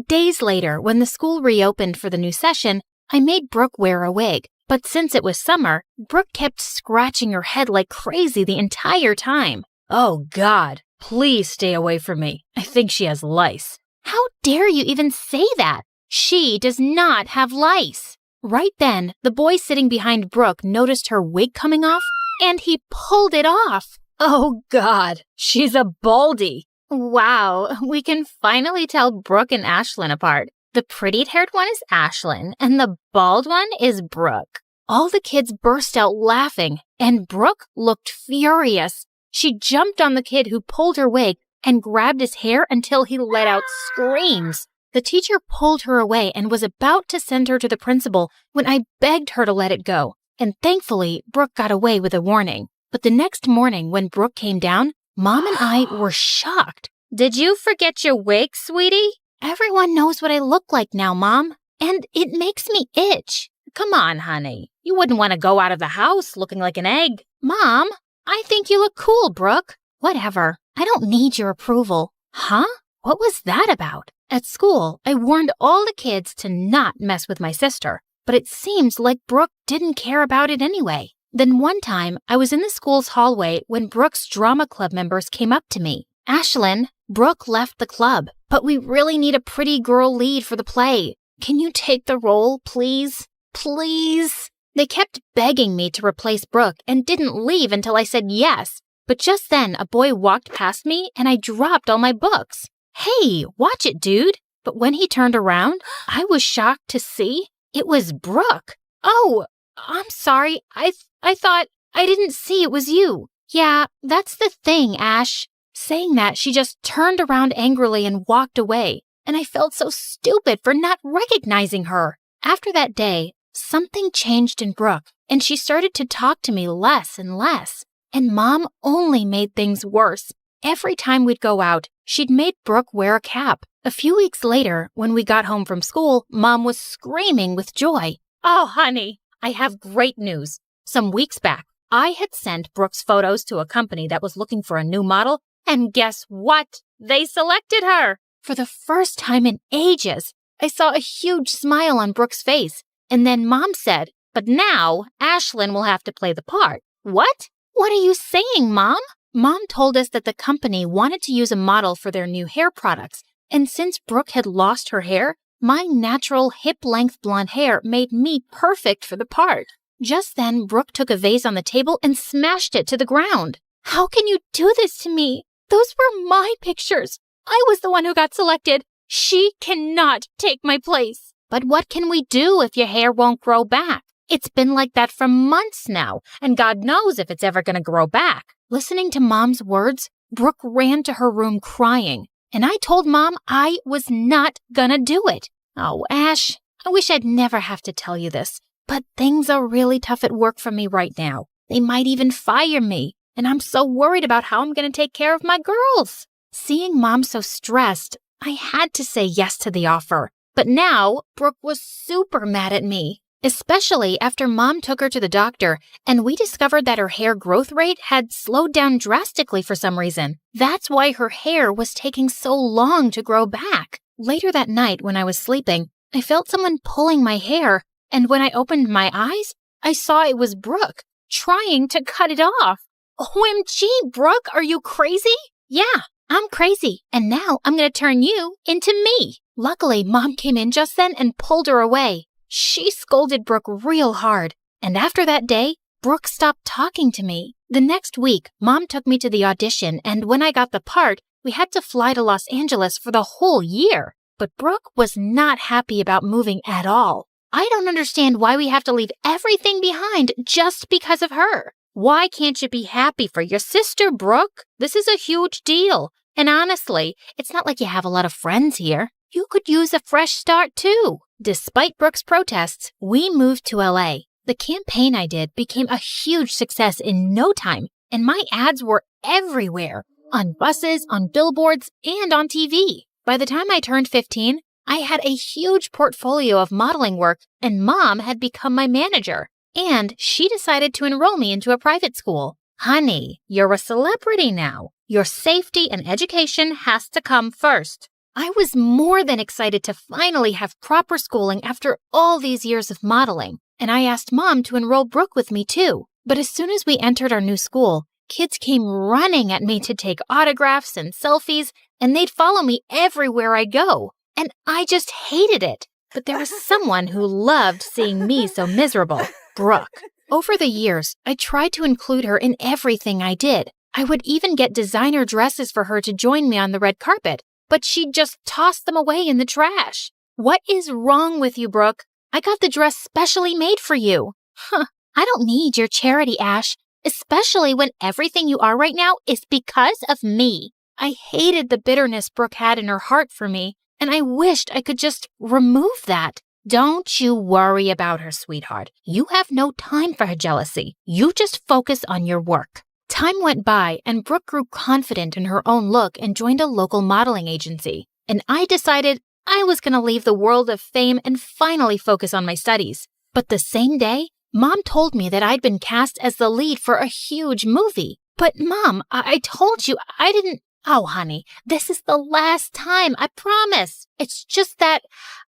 S5: Days later, when the school reopened for the new session, I made Brooke wear a wig. But since it was summer, Brooke kept scratching her head like crazy the entire time.
S2: Oh, God. Please stay away from me. I think she has lice.
S5: How dare you even say that? She does not have lice. Right then, the boy sitting behind Brooke noticed her wig coming off, and he pulled it off.
S2: Oh, God. She's a baldy.
S5: Wow, we can finally tell Brooke and Ashlyn apart. The pretty-haired one is Ashlyn, and the bald one is Brooke. All the kids burst out laughing, and Brooke looked furious. She jumped on the kid who pulled her wig and grabbed his hair until he let out screams. The teacher pulled her away and was about to send her to the principal when I begged her to let it go. And thankfully, Brooke got away with a warning. But the next morning when Brooke came down, Mom and I were shocked. Did you forget your wig, sweetie? Everyone knows what I look like now, Mom, and it makes me itch. Come on, honey. You wouldn't want to go out of the house looking like an egg. Mom, I think you look cool, Brooke. Whatever. I don't need your approval. Huh? What was that about? At school, I warned all the kids to not mess with my sister, but it seems like Brooke didn't care about it anyway. Then one time, I was in the school's hallway when Brooke's drama club members came up to me. Ashlyn, Brooke left the club, but we really need a pretty girl lead for the play. Can you take the role, please? Please? They kept begging me to replace Brooke and didn't leave until I said yes. But just then, a boy walked past me and I dropped all my books. Hey, watch it, dude. But when he turned around, I was shocked to see it was Brooke. Oh, I'm sorry. I thought I didn't see it was you. Yeah, that's the thing, Ash. Saying that, she just turned around angrily and walked away, and I felt so stupid for not recognizing her. After that day, something changed in Brooke, and she started to talk to me less and less. And Mom only made things worse. Every time we'd go out, she'd made Brooke wear a cap. A few weeks later, when we got home from school, Mom was screaming with joy. Oh, honey, I have great news. Some weeks back, I had sent Brooke's photos to a company that was looking for a new model, and guess what? They selected her! For the first time in ages, I saw a huge smile on Brooke's face. And then Mom said, but now Ashlyn will have to play the part. What? What are you saying, Mom? Mom told us that the company wanted to use a model for their new hair products. And since Brooke had lost her hair, my natural hip-length blonde hair made me perfect for the part. Just then, Brooke took a vase on the table and smashed it to the ground. How can you do this to me? Those were my pictures. I was the one who got selected. She cannot take my place. But what can we do if your hair won't grow back? It's been like that for months now, and God knows if it's ever going to grow back. Listening to Mom's words, Brooke ran to her room crying, and I told Mom I was not gonna do it. Oh, Ash, I wish I'd never have to tell you this, but things are really tough at work for me right now. They might even fire me, and I'm so worried about how I'm going to take care of my girls. Seeing Mom so stressed, I had to say yes to the offer. But now, Brooke was super mad at me, especially after Mom took her to the doctor and we discovered that her hair growth rate had slowed down drastically for some reason. That's why her hair was taking so long to grow back. Later that night when I was sleeping, I felt someone pulling my hair, and when I opened my eyes, I saw it was Brooke, trying to cut it off. OMG, Brooke, are you crazy? Yeah, I'm crazy, and now I'm going to turn you into me. Luckily, Mom came in just then and pulled her away. She scolded Brooke real hard, and after that day, Brooke stopped talking to me. The next week, Mom took me to the audition, and when I got the part, we had to fly to Los Angeles for the whole year. But Brooke was not happy about moving at all. I don't understand why we have to leave everything behind just because of her. Why can't you be happy for your sister, Brooke? This is a huge deal. And honestly, it's not like you have a lot of friends here. You could use a fresh start too. Despite Brooke's protests, we moved to LA. The campaign I did became a huge success in no time, and my ads were everywhere, on buses, on billboards, and on TV. By the time I turned 15, I had a huge portfolio of modeling work, and Mom had become my manager. And she decided to enroll me into a private school. Honey, you're a celebrity now. Your safety and education has to come first. I was more than excited to finally have proper schooling after all these years of modeling, and I asked Mom to enroll Brooke with me too. But as soon as we entered our new school, kids came running at me to take autographs and selfies, and they'd follow me everywhere I go. And I just hated it. But there was someone who loved seeing me so miserable. Brooke. Over the years, I tried to include her in everything I did. I would even get designer dresses for her to join me on the red carpet, but she'd just toss them away in the trash. What is wrong with you, Brooke? I got the dress specially made for you. I don't need your charity, Ash, especially when everything you are right now is because of me. I hated the bitterness Brooke had in her heart for me, and I wished I could just remove that. Don't you worry about her, sweetheart. You have no time for her jealousy. You just focus on your work. Time went by, and Brooke grew confident in her own look and joined a local modeling agency. And I decided I was going to leave the world of fame and finally focus on my studies. But the same day, Mom told me that I'd been cast as the lead for a huge movie. But Mom, I told you I didn't... Oh, honey, this is the last time, I promise. It's just that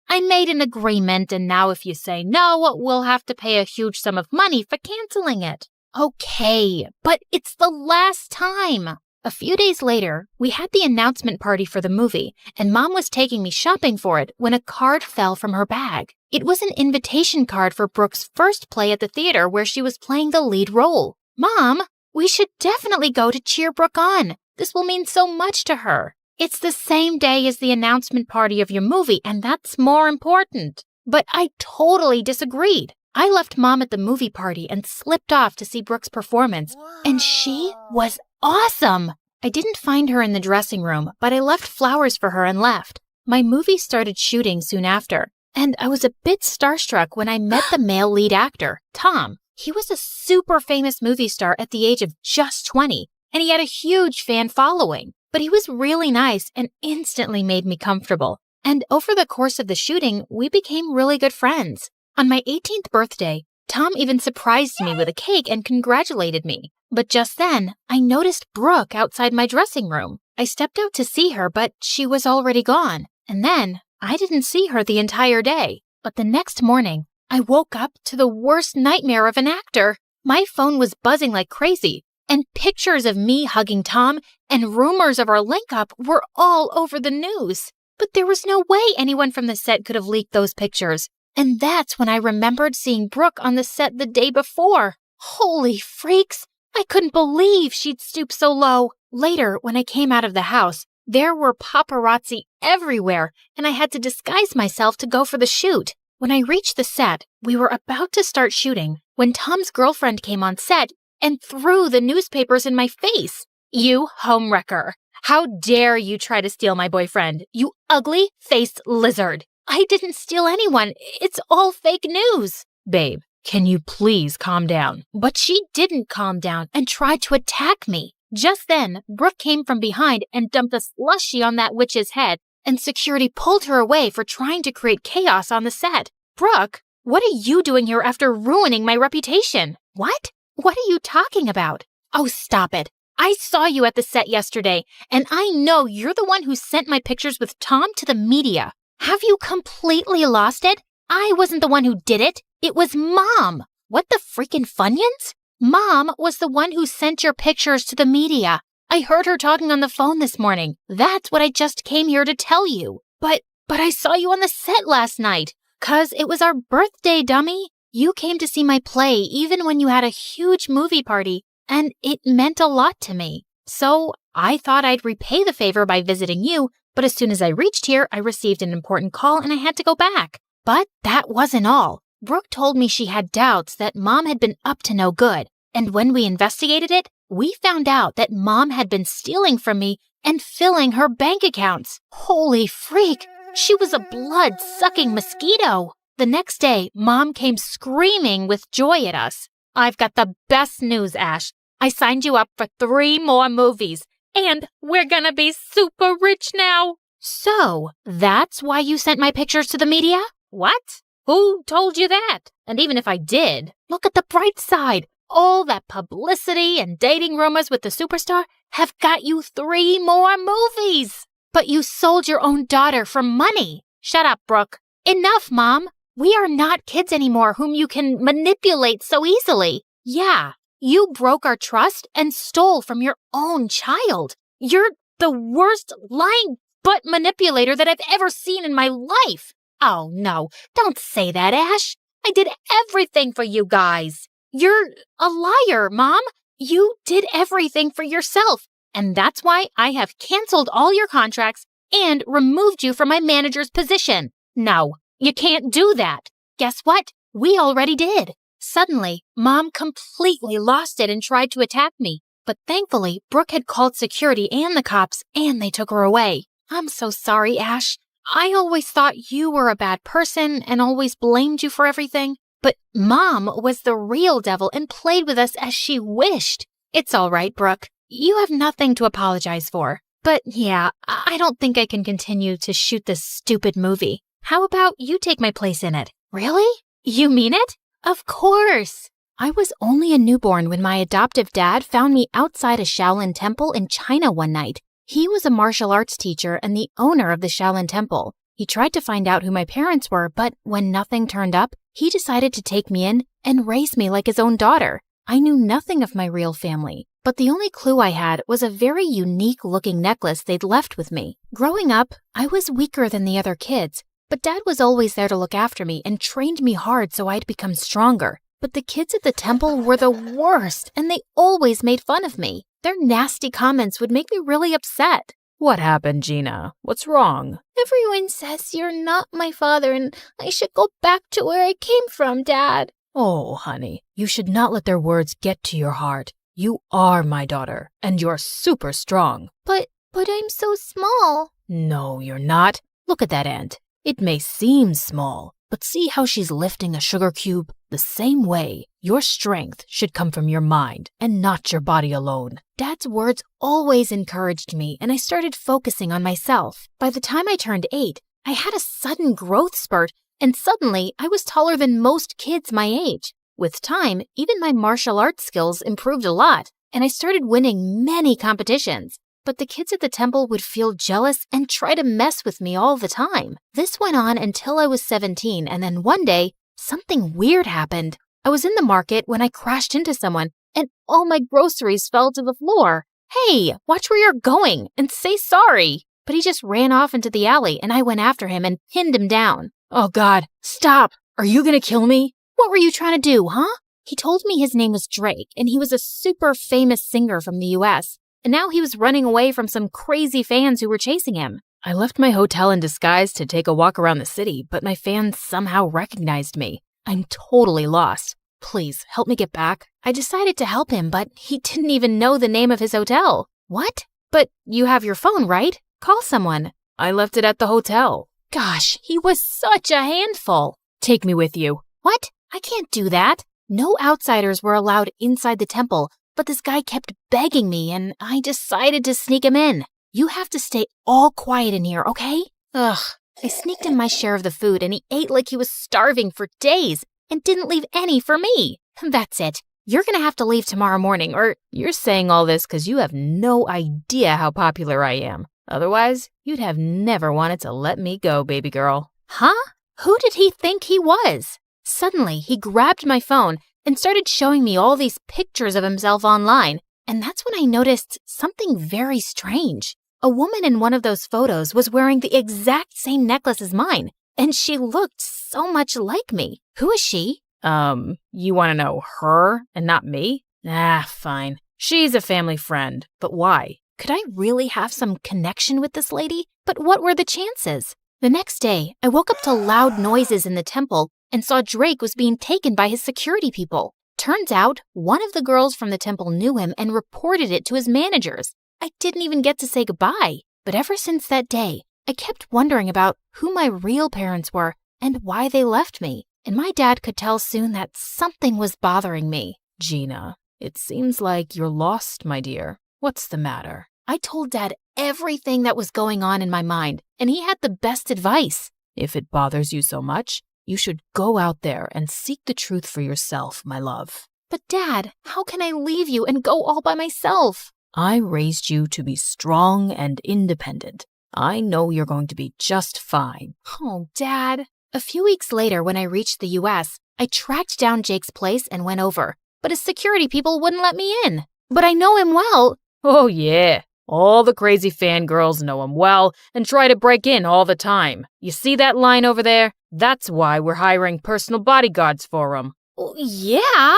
S5: I made an agreement, and now if you say no, we'll have to pay a huge sum of money for canceling it. Okay, but it's the last time. A few days later, we had the announcement party for the movie, and Mom was taking me shopping for it when a card fell from her bag. It was an invitation card for Brooke's first play at the theater where she was playing the lead role. Mom, we should definitely go to cheer Brooke on. This will mean so much to her. It's the same day as the announcement party of your movie, and that's more important. But I totally disagreed. I left Mom at the movie party and slipped off to see Brooke's performance, and she was awesome. I didn't find her in the dressing room, but I left flowers for her and left. My movie started shooting soon after, and I was a bit starstruck when I met the male lead actor, Tom. He was a super famous movie star at the age of just 20. And he had a huge fan following, but he was really nice and instantly made me comfortable. And over the course of the shooting, we became really good friends. On my 18th birthday, Tom even surprised me with a cake and congratulated me. But just then, I noticed Brooke outside my dressing room. I stepped out to see her, but she was already gone. And then, I didn't see her the entire day. But the next morning, I woke up to the worst nightmare of an actor. My phone was buzzing like crazy, and pictures of me hugging Tom and rumors of our link-up were all over the news. But there was no way anyone from the set could have leaked those pictures. And that's when I remembered seeing Brooke on the set the day before. Holy freaks! I couldn't believe she'd stooped so low. Later, when I came out of the house, there were paparazzi everywhere, and I had to disguise myself to go for the shoot. When I reached the set, we were about to start shooting when Tom's girlfriend came on set and threw the newspapers in my face. You homewrecker. How dare you try to steal my boyfriend, you ugly-faced lizard. I didn't steal anyone. It's all fake news.
S2: Babe, can you please calm down?
S5: But she didn't calm down and tried to attack me. Just then, Brooke came from behind and dumped a slushie on that witch's head, and security pulled her away for trying to create chaos on the set. Brooke, what are you doing here after ruining my reputation? What? What are you talking about? Oh, stop it. I saw you at the set yesterday, and I know you're the one who sent my pictures with Tom to the media. Have you completely lost it? I wasn't the one who did it. It was Mom. What the freaking Funyuns? Mom was the one who sent your pictures to the media. I heard her talking on the phone this morning. That's what I just came here to tell you. But I saw you on the set last night. 'Cause it was our birthday, dummy. You came to see my play even when you had a huge movie party, and it meant a lot to me. So I thought I'd repay the favor by visiting you, but as soon as I reached here, I received an important call and I had to go back. But that wasn't all. Brooke told me she had doubts that Mom had been up to no good, and when we investigated it, we found out that Mom had been stealing from me and filling her bank accounts. Holy freak! She was a blood-sucking mosquito. The next day, Mom came screaming with joy at us. I've got the best news, Ash. I signed you up for 3 more movies, and we're gonna be super rich now. So, that's why you sent my pictures to the media? What? Who told you that? And even if I did, look at the bright side. All that publicity and dating rumors with the superstar have got you 3 more movies. But you sold your own daughter for money. Shut up, Brooke. Enough, Mom. We are not kids anymore whom you can manipulate so easily. Yeah, you broke our trust and stole from your own child. You're the worst lying butt manipulator that I've ever seen in my life. Oh, no, don't say that, Ash. I did everything for you guys. You're a liar, Mom. You did everything for yourself. And that's why I have canceled all your contracts and removed you from my manager's position. No, you can't do that. Guess what? We already did. Suddenly, Mom completely lost it and tried to attack me. But thankfully, Brooke had called security and the cops, and they took her away. I'm so sorry, Ash. I always thought you were a bad person and always blamed you for everything. But Mom was the real devil and played with us as she wished. It's all right, Brooke. You have nothing to apologize for. But yeah, I don't think I can continue to shoot this stupid movie. How about you take my place in it? Really? You mean it? Of course. I was only a newborn when my adoptive dad found me outside a Shaolin temple in China one night. He was a martial arts teacher and the owner of the Shaolin temple. He tried to find out who my parents were, but when nothing turned up, he decided to take me in and raise me like his own daughter. I knew nothing of my real family, but the only clue I had was a very unique-looking necklace they'd left with me. Growing up, I was weaker than the other kids, but Dad was always there to look after me and trained me hard so I'd become stronger. But the kids at the temple were the worst, and they always made fun of me. Their nasty comments would make me really upset.
S2: What happened, Gina? What's wrong?
S5: Everyone says you're not my father and I should go back to where I came from, Dad.
S2: Oh, honey, you should not let their words get to your heart. You are my daughter, and you're super strong.
S5: But I'm so small.
S2: No, you're not. Look at that ant. It may seem small, but see how she's lifting a sugar cube? The same way, your strength should come from your mind and not your body alone.
S5: Dad's words always encouraged me, and I started focusing on myself. By the time I turned 8, I had a sudden growth spurt, and suddenly I was taller than most kids my age. With time, even my martial arts skills improved a lot, and I started winning many competitions. But the kids at the temple would feel jealous and try to mess with me all the time. This went on until I was 17, and then one day, something weird happened. I was in the market when I crashed into someone, and all my groceries fell to the floor. Hey, watch where you're going and say sorry. But he just ran off into the alley, and I went after him and pinned him down.
S2: Oh, God, stop. Are you gonna kill me?
S5: What were you trying to do, huh? He told me his name was Drake, and he was a super famous singer from the US. And now he was running away from some crazy fans who were chasing him.
S2: I left my hotel in disguise to take a walk around the city, but my fans somehow recognized me. I'm totally lost. Please, help me get back.
S5: I decided to help him, but he didn't even know the name of his hotel. What? But you have your phone, right? Call someone.
S2: I left it at the hotel.
S5: Gosh, he was such a handful.
S2: Take me with you.
S5: What? I can't do that. No outsiders were allowed inside the temple, but this guy kept begging me, and I decided to sneak him in. You have to stay all quiet in here, okay? Ugh. I sneaked in my share of the food, and he ate like he was starving for days and didn't leave any for me. That's it. You're gonna have to leave tomorrow morning, or...
S2: You're saying all this because you have no idea how popular I am. Otherwise, you'd have never wanted to let me go, baby girl.
S5: Huh? Who did he think he was? Suddenly, he grabbed my phone and started showing me all these pictures of himself online, and that's when I noticed something very strange. A woman in one of those photos was wearing the exact same necklace as mine, and she looked so much like me. Who is she?
S2: You want to know her and not me? Fine. She's a family friend, but why?
S1: Could I really have some connection with this lady? But what were the chances? The next day, I woke up to loud noises in the temple and saw Drake was being taken by his security people. Turns out, one of the girls from the temple knew him and reported it to his managers. I didn't even get to say goodbye. But ever since that day, I kept wondering about who my real parents were and why they left me. And my dad could tell soon that something was bothering me.
S2: Gina, it seems like you're lost, my dear. What's the matter?
S1: I told Dad everything that was going on in my mind, and he had the best advice.
S2: If it bothers you so much, you should go out there and seek the truth for yourself, my love.
S1: But Dad, how can I leave you and go all by myself?
S2: I raised you to be strong and independent. I know you're going to be just fine.
S1: Oh, Dad. A few weeks later, when I reached the U.S., I tracked down Jake's place and went over, but his security people wouldn't let me in. But I know him well.
S2: Oh, yeah. All the crazy fangirls know him well and try to break in all the time. You see that line over there? That's why we're hiring personal bodyguards for him.
S1: Oh, yeah,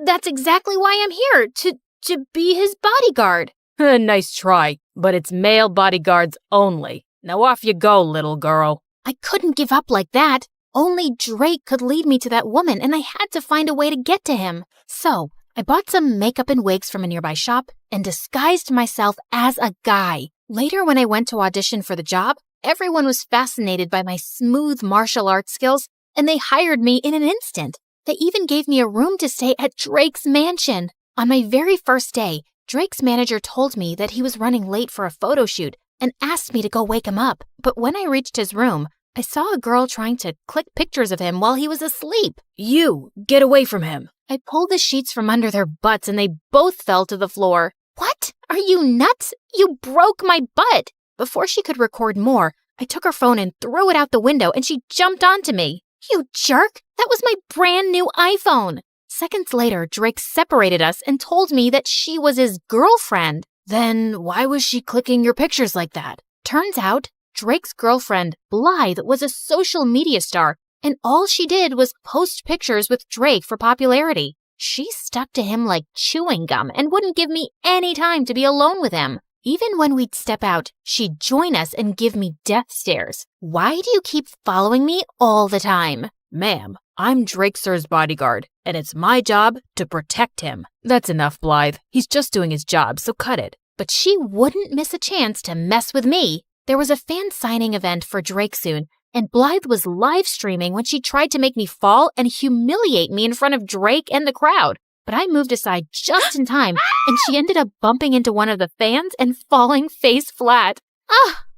S1: that's exactly why I'm here, to be his bodyguard.
S2: Nice try, but it's male bodyguards only. Now off you go, little girl.
S1: I couldn't give up like that. Only Drake could lead me to that woman, and I had to find a way to get to him. So I bought some makeup and wigs from a nearby shop and disguised myself as a guy. Later, when I went to audition for the job, everyone was fascinated by my smooth martial arts skills, and they hired me in an instant. They even gave me a room to stay at Drake's mansion. On my very first day, Drake's manager told me that he was running late for a photo shoot and asked me to go wake him up. But when I reached his room, I saw a girl trying to click pictures of him while he was asleep.
S2: You, get away from him.
S1: I pulled the sheets from under their butts and they both fell to the floor. What? Are you nuts? You broke my butt. Before she could record more, I took her phone and threw it out the window and she jumped onto me. You jerk! That was my brand new iPhone. Seconds later, Drake separated us and told me that she was his girlfriend.
S2: Then why was she clicking your pictures like that?
S1: Turns out, Drake's girlfriend, Blythe, was a social media star, and all she did was post pictures with Drake for popularity. She stuck to him like chewing gum and wouldn't give me any time to be alone with him. Even when we'd step out, she'd join us and give me death stares. Why do you keep following me all the time?
S2: Ma'am, I'm Drake Sir's bodyguard, and it's my job to protect him. That's enough, Blythe. He's just doing his job, so cut it.
S1: But she wouldn't miss a chance to mess with me. There was a fan signing event for Drake soon, and Blythe was live streaming when she tried to make me fall and humiliate me in front of Drake and the crowd. But I moved aside just in time, and she ended up bumping into one of the fans and falling face flat.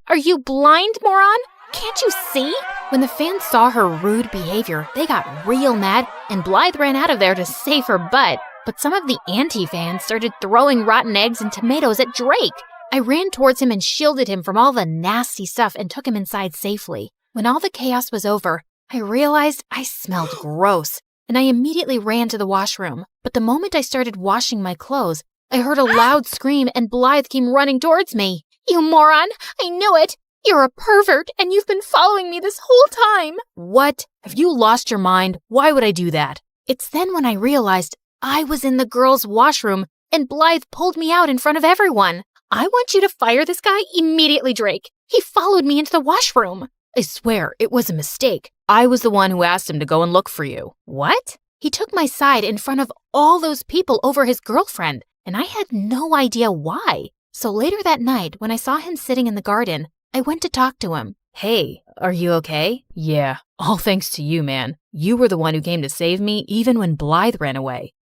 S1: Are you blind, moron? Can't you see? When the fans saw her rude behavior, they got real mad, and Blythe ran out of there to save her butt. But some of the anti-fans started throwing rotten eggs and tomatoes at Drake. I ran towards him and shielded him from all the nasty stuff and took him inside safely. When all the chaos was over, I realized I smelled gross, and I immediately ran to the washroom. But the moment I started washing my clothes, I heard a loud scream and Blythe came running towards me. You moron! I knew it! You're a pervert, and you've been following me this whole time!
S2: What? Have you lost your mind? Why would I do that?
S1: It's then when I realized I was in the girls' washroom, and Blythe pulled me out in front of everyone. I want you to fire this guy immediately, Drake. He followed me into the washroom.
S2: I swear, it was a mistake. I was the one who asked him to go and look for you.
S1: What? He took my side in front of all those people over his girlfriend, and I had no idea why. So later that night, when I saw him sitting in the garden, I went to talk to him.
S2: Hey, are you okay? Yeah, all thanks to you, man. You were the one who came to save me even when Blythe ran away.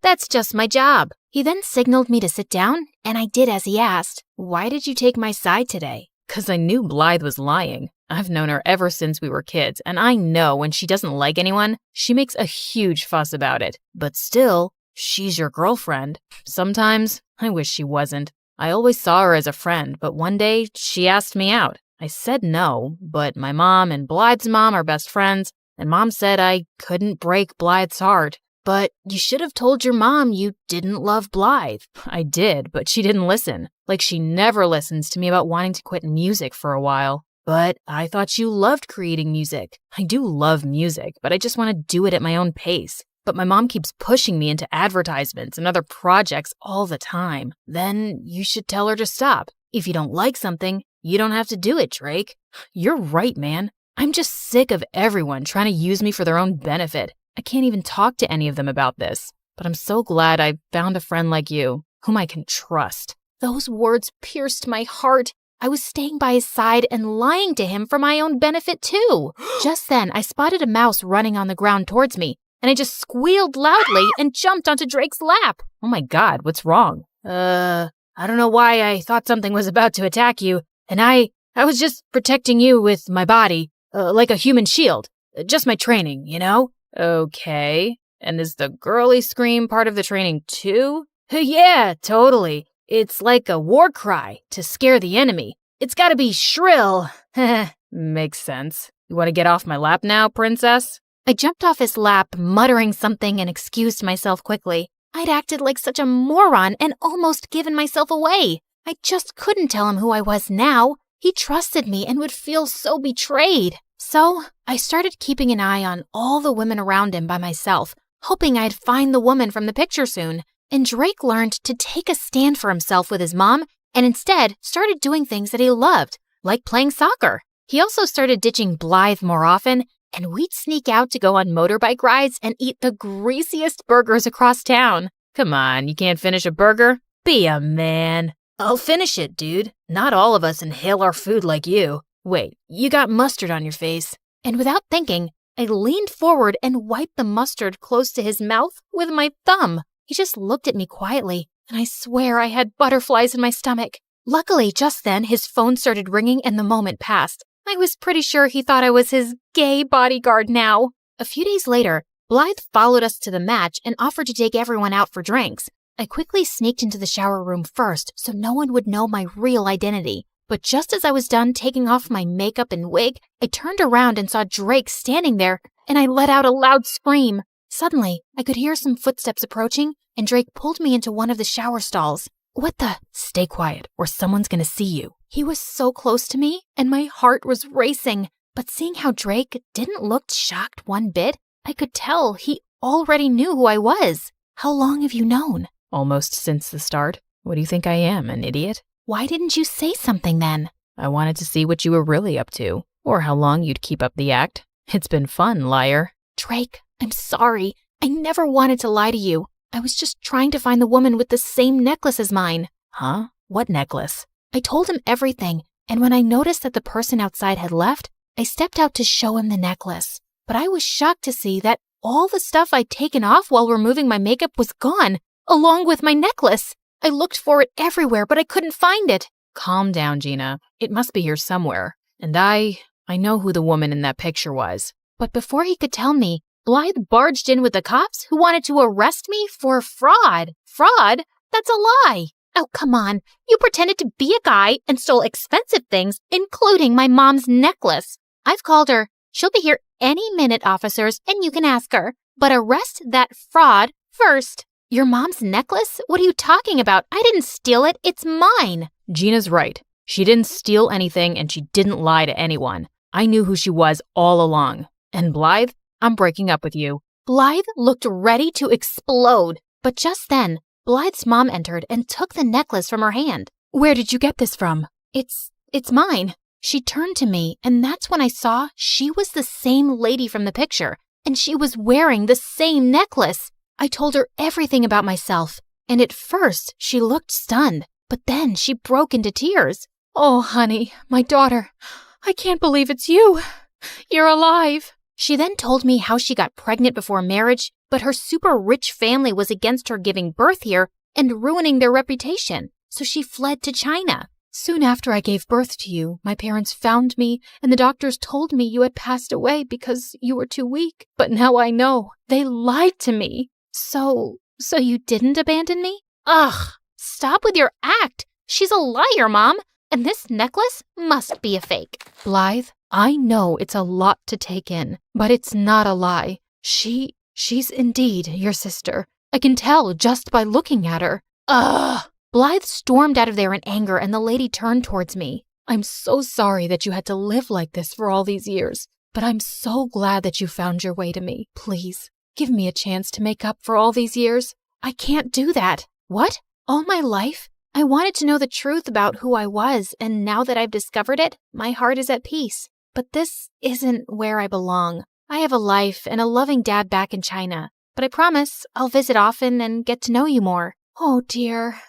S1: That's just my job. He then signaled me to sit down, and I did as he asked.
S2: Why did you take my side today? 'Cause I knew Blythe was lying. I've known her ever since we were kids, and I know when she doesn't like anyone, she makes a huge fuss about it. But still, she's your girlfriend. Sometimes, I wish she wasn't. I always saw her as a friend, but one day, she asked me out. I said no, but my mom and Blythe's mom are best friends, and Mom said I couldn't break Blythe's heart. But you should have told your mom you didn't love Blythe. I did, but she didn't listen. Like she never listens to me about wanting to quit music for a while. But I thought you loved creating music. I do love music, but I just want to do it at my own pace. but my mom keeps pushing me into advertisements and other projects all the time. Then you should tell her to stop. If you don't like something, you don't have to do it, Drake. You're right, man. I'm just sick of everyone trying to use me for their own benefit. I can't even talk to any of them about this, but I'm so glad I found a friend like you, whom I can trust.
S5: Those words pierced my heart. I was staying by his side and lying to him for my own benefit, too. Just then, I spotted a mouse running on the ground towards me, and I just squealed loudly and jumped onto Drake's lap.
S2: Oh my God, what's wrong? I don't know why I thought something was about to attack you, and I was just protecting you with my body, like a human shield. Just my training, you know? Okay. And is the girly scream part of the training too? Yeah, totally. It's like a war cry to scare the enemy. It's gotta be shrill. Makes sense. You want to get off my lap now, princess?
S5: I jumped off his lap, muttering something, and excused myself quickly. I'd acted like such a moron and almost given myself away. I just couldn't tell him who I was now. He trusted me and would feel so betrayed. So I started keeping an eye on all the women around him by myself, hoping I'd find the woman from the picture soon. And Drake learned to take a stand for himself with his mom and instead started doing things that he loved, like playing soccer. He also started ditching Blythe more often, and we'd sneak out to go on motorbike rides and eat the greasiest burgers across town.
S2: Come on, you can't finish a burger? Be a man.
S5: I'll finish it, dude. Not all of us inhale our food like you.
S2: Wait, you got mustard on your face.
S5: And without thinking, I leaned forward and wiped the mustard close to his mouth with my thumb. He just looked at me quietly, and I swear I had butterflies in my stomach. Luckily, just then, his phone started ringing and the moment passed. I was pretty sure he thought I was his gay bodyguard now. A few days later, Blythe followed us to the match and offered to take everyone out for drinks. I quickly sneaked into the shower room first so no one would know my real identity. But just as I was done taking off my makeup and wig, I turned around and saw Drake standing there, and I let out a loud scream. Suddenly, I could hear some footsteps approaching, and Drake pulled me into one of the shower stalls. What the?
S2: Stay quiet, or someone's gonna see you.
S5: He was so close to me, and my heart was racing. But seeing how Drake didn't look shocked one bit, I could tell he already knew who I was. How long have you known?
S2: Almost since the start. What do you think I am, an idiot?
S5: Why didn't you say something then?
S2: I wanted to see what you were really up to, or how long you'd keep up the act. It's been fun, liar.
S5: Drake, I'm sorry. I never wanted to lie to you. I was just trying to find the woman with the same necklace as mine.
S2: Huh? What necklace?
S5: I told him everything, and when I noticed that the person outside had left, I stepped out to show him the necklace. But I was shocked to see that all the stuff I'd taken off while removing my makeup was gone, along with my necklace. I looked for it everywhere, but I couldn't find it.
S2: Calm down, Gina. It must be here somewhere. And I know who the woman in that picture was.
S5: But before he could tell me, Blythe barged in with the cops who wanted to arrest me for fraud. Fraud? That's a lie. Oh, come on. You pretended to be a guy and stole expensive things, including my mom's necklace. I've called her. She'll be here any minute, officers, and you can ask her. But arrest that fraud first. Your mom's necklace? What are you talking about? I didn't steal it. It's mine.
S2: Gina's right. She didn't steal anything and she didn't lie to anyone. I knew who she was all along. And Blythe, I'm breaking up with you.
S5: Blythe looked ready to explode. But just then, Blythe's mom entered and took the necklace from her hand.
S2: Where did you get this from?
S5: It's mine. She turned to me, and that's when I saw she was the same lady from the picture, and she was wearing the same necklace. I told her everything about myself, and at first she looked stunned, but then she broke into tears.
S2: Oh, honey, my daughter, I can't believe it's you. You're alive.
S5: She then told me how she got pregnant before marriage, but her super rich family was against her giving birth here and ruining their reputation, so she fled to China. Soon after I gave birth to you, my parents found me, and the doctors told me you had passed away because you were too weak. But now I know. They lied to me. So you didn't abandon me? Ugh, stop with your act. She's a liar, Mom, and this necklace must be a fake.
S2: Blythe, I know it's a lot to take in, but it's not a lie. She's indeed your sister. I can tell just by looking at her.
S5: Ugh! Blythe stormed out of there in anger, and the lady turned towards me.
S2: I'm so sorry that you had to live like this for all these years, but I'm so glad that you found your way to me. Please,
S1: Give me a chance to make up for all these years. I can't do that. What? All my life? I wanted to know the truth about who I was, and now that I've discovered it, my heart is at peace. But this isn't where I belong. I have a life and a loving dad back in China, but I promise I'll visit often and get to know you more. Oh dear.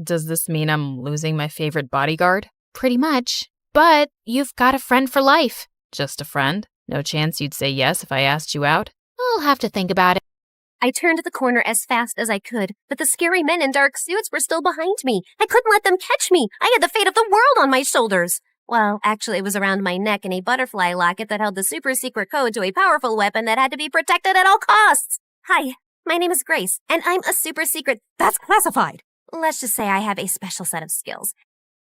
S2: Does this mean I'm losing my favorite bodyguard?
S1: Pretty much. But you've got a friend for life.
S2: Just a friend? No chance you'd say yes if I asked you out?
S1: I'll have to think about it.
S10: I turned the corner as fast as I could, but the scary men in dark suits were still behind me. I couldn't let them catch me. I had the fate of the world on my shoulders. Well, actually, it was around my neck in a butterfly locket that held the super secret code to a powerful weapon that had to be protected at all costs. Hi, my name is Grace, and I'm a super secret. That's classified. Let's just say I have a special set of skills.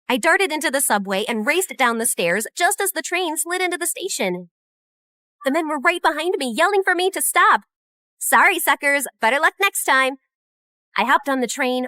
S10: I darted into the subway and raced down the stairs just as the train slid into the station. The men were right behind me, yelling for me to stop. Sorry, suckers. Better luck next time. I hopped on the train,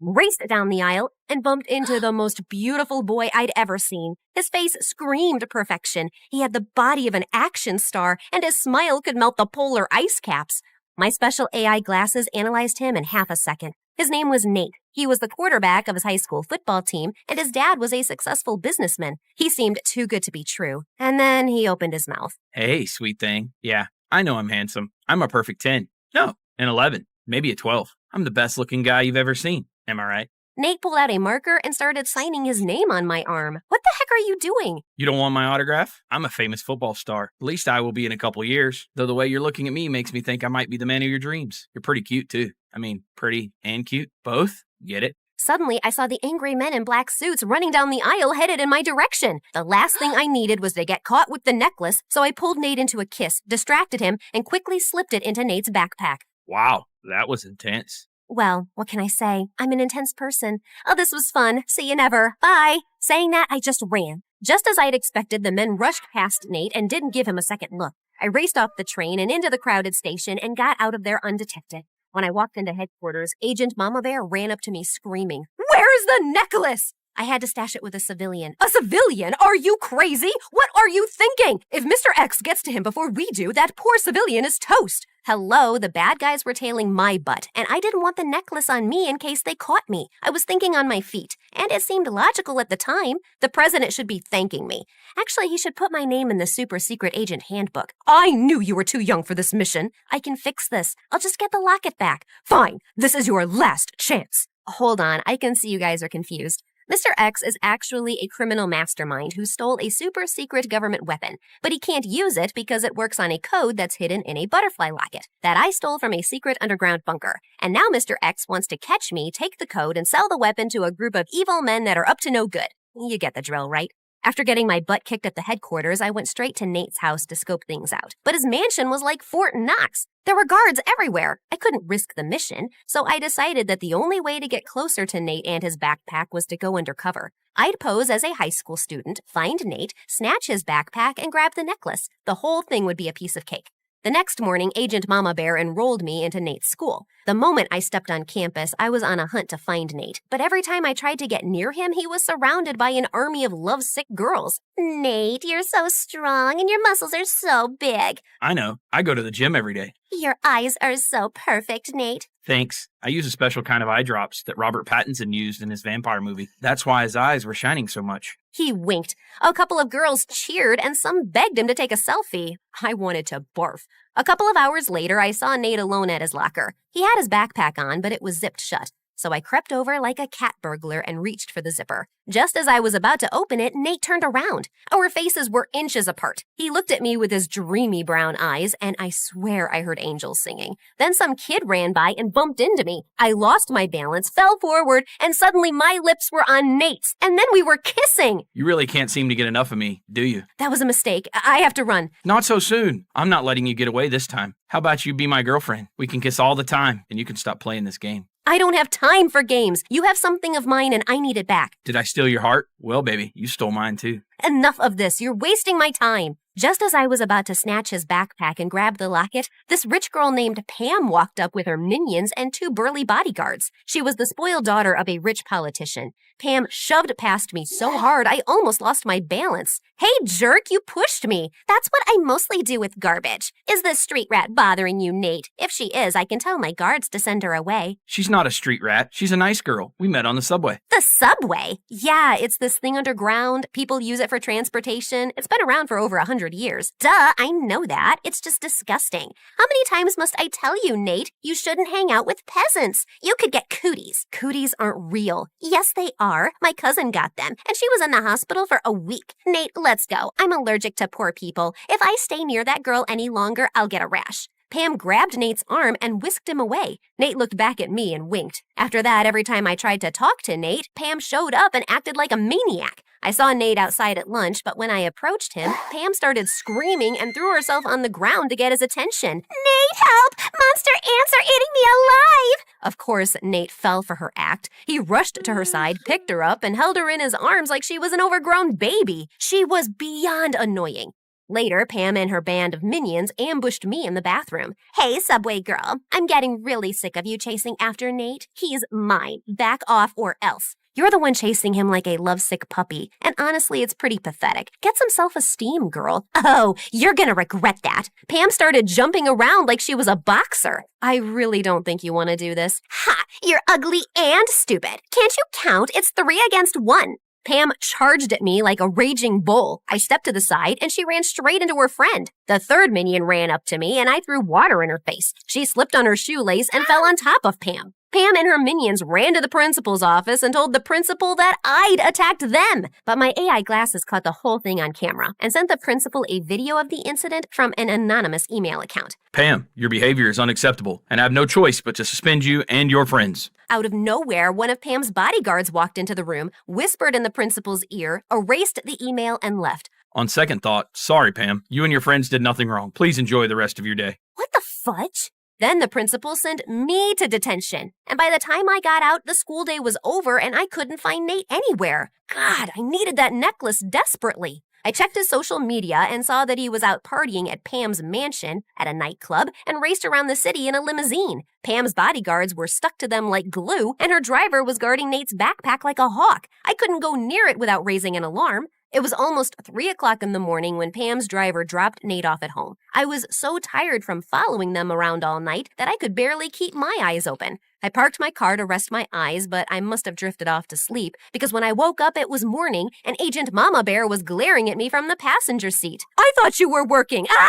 S10: raced down the aisle, and bumped into the most beautiful boy I'd ever seen. His face screamed perfection. He had the body of an action star, and his smile could melt the polar ice caps. My special AI glasses analyzed him in half a second. His name was Nate. He was the quarterback of his high school football team, and his dad was a successful businessman. He seemed too good to be true. And then he opened his mouth.
S11: Hey, sweet thing. Yeah, I know I'm handsome. I'm a perfect 10. No, an 11. Maybe a 12. I'm the best looking guy you've ever seen. Am I right?
S10: Nate pulled out a marker and started signing his name on my arm. What the heck are you doing?
S11: You don't want my autograph? I'm a famous football star. At least I will be in a couple years. Though the way you're looking at me makes me think I might be the man of your dreams. You're pretty cute, too. I mean, pretty and cute. Both? Get it?
S10: Suddenly, I saw the angry men in black suits running down the aisle headed in my direction. The last thing I needed was to get caught with the necklace, so I pulled Nate into a kiss, distracted him, and quickly slipped it into Nate's backpack.
S11: Wow, that was intense.
S10: Well, what can I say? I'm an intense person. Oh, this was fun. See you never. Bye. Saying that, I just ran. Just as I'd expected, the men rushed past Nate and didn't give him a second look. I raced off the train and into the crowded station and got out of there undetected. When I walked into headquarters, Agent Mama Bear ran up to me screaming, "Where's the necklace?" I had to stash it with a civilian. A civilian? Are you crazy? What are you thinking? If Mr. X gets to him before we do, that poor civilian is toast. Hello, the bad guys were tailing my butt, and I didn't want the necklace on me in case they caught me. I was thinking on my feet, and it seemed logical at the time. The president should be thanking me. Actually, he should put my name in the super secret agent handbook. I knew you were too young for this mission. I can fix this. I'll just get the locket back. Fine, this is your last chance. Hold on, I can see you guys are confused. Mr. X is actually a criminal mastermind who stole a super secret government weapon, but he can't use it because it works on a code that's hidden in a butterfly locket that I stole from a secret underground bunker. And now Mr. X wants to catch me, take the code, and sell the weapon to a group of evil men that are up to no good. You get the drill, right? After getting my butt kicked at the headquarters, I went straight to Nate's house to scope things out. But his mansion was like Fort Knox. There were guards everywhere. I couldn't risk the mission, so I decided that the only way to get closer to Nate and his backpack was to go undercover. I'd pose as a high school student, find Nate, snatch his backpack, and grab the necklace. The whole thing would be a piece of cake. The next morning, Agent Mama Bear enrolled me into Nate's school. The moment I stepped on campus, I was on a hunt to find Nate. But every time I tried to get near him, he was surrounded by an army of lovesick girls. Nate, you're so strong and your muscles are so big.
S11: I know. I go to the gym every day.
S10: Your eyes are so perfect, Nate.
S11: Thanks. I use a special kind of eye drops that Robert Pattinson used in his vampire movie. That's why his eyes were shining so much.
S10: He winked. A couple of girls cheered and some begged him to take a selfie. I wanted to barf. A couple of hours later, I saw Nate alone at his locker. He had his backpack on, but it was zipped shut. So I crept over like a cat burglar and reached for the zipper. Just as I was about to open it, Nate turned around. Our faces were inches apart. He looked at me with his dreamy brown eyes, and I swear I heard angels singing. Then some kid ran by and bumped into me. I lost my balance, fell forward, and suddenly my lips were on Nate's, and then we were kissing.
S11: You really can't seem to get enough of me, do you?
S10: That was a mistake. I have to run.
S11: Not so soon. I'm not letting you get away this time. How about you be my girlfriend? We can kiss all the time, and you can stop playing this game.
S10: I don't have time for games. You have something of mine and I need it back.
S11: Did I steal your heart? Well, baby, you stole mine too.
S10: Enough of this. You're wasting my time. Just as I was about to snatch his backpack and grab the locket, this rich girl named Pam walked up with her minions and 2 burly bodyguards. She was the spoiled daughter of a rich politician. Pam shoved past me so hard I almost lost my balance. Hey, jerk, you pushed me. That's what I mostly do with garbage. Is this street rat bothering you, Nate? If she is, I can tell my guards to send her away.
S11: She's not a street rat. She's a nice girl. We met on the subway.
S10: The subway? Yeah, it's this thing underground. People use it for transportation. It's been around for over 100 years. Duh, I know that. It's just disgusting. How many times must I tell you, Nate? You shouldn't hang out with peasants. You could get cooties. Cooties aren't real. Yes, they are. My cousin got them, and she was in the hospital for a week. Nate, let's go. I'm allergic to poor people. If I stay near that girl any longer, I'll get a rash. Pam grabbed Nate's arm and whisked him away. Nate looked back at me and winked. After that, every time I tried to talk to Nate, Pam showed up and acted like a maniac. I saw Nate outside at lunch, but when I approached him, Pam started screaming and threw herself on the ground to get his attention. Nate, help! Monster ants are eating me alive! Of course, Nate fell for her act. He rushed to her side, picked her up, and held her in his arms like she was an overgrown baby. She was beyond annoying. Later, Pam and her band of minions ambushed me in the bathroom. Hey, subway girl, I'm getting really sick of you chasing after Nate. He's mine. Back off or else. You're the one chasing him like a lovesick puppy, and honestly, it's pretty pathetic. Get some self-esteem, girl. Oh, you're gonna regret that. Pam started jumping around like she was a boxer. I really don't think you want to do this. Ha! You're ugly and stupid. Can't you count? It's 3 against 1. Pam charged at me like a raging bull. I stepped to the side, and she ran straight into her friend. The third minion ran up to me, and I threw water in her face. She slipped on her shoelace and fell on top of Pam. Pam and her minions ran to the principal's office and told the principal that I'd attacked them. But my AI glasses caught the whole thing on camera and sent the principal a video of the incident from an anonymous email account.
S11: Pam, your behavior is unacceptable, and I have no choice but to suspend you and your friends.
S10: Out of nowhere, one of Pam's bodyguards walked into the room, whispered in the principal's ear, erased the email, and left.
S11: On second thought, sorry, Pam. You and your friends did nothing wrong. Please enjoy the rest of your day.
S10: What the fudge? Then the principal sent me to detention. And by the time I got out, the school day was over and I couldn't find Nate anywhere. God, I needed that necklace desperately. I checked his social media and saw that he was out partying at Pam's mansion, at a nightclub, and raced around the city in a limousine. Pam's bodyguards were stuck to them like glue, and her driver was guarding Nate's backpack like a hawk. I couldn't go near it without raising an alarm. It was almost 3 o'clock in the morning when Pam's driver dropped Nate off at home. I was so tired from following them around all night that I could barely keep my eyes open. I parked my car to rest my eyes, but I must have drifted off to sleep because when I woke up it was morning and Agent Mama Bear was glaring at me from the passenger seat. I thought you were working. Ah!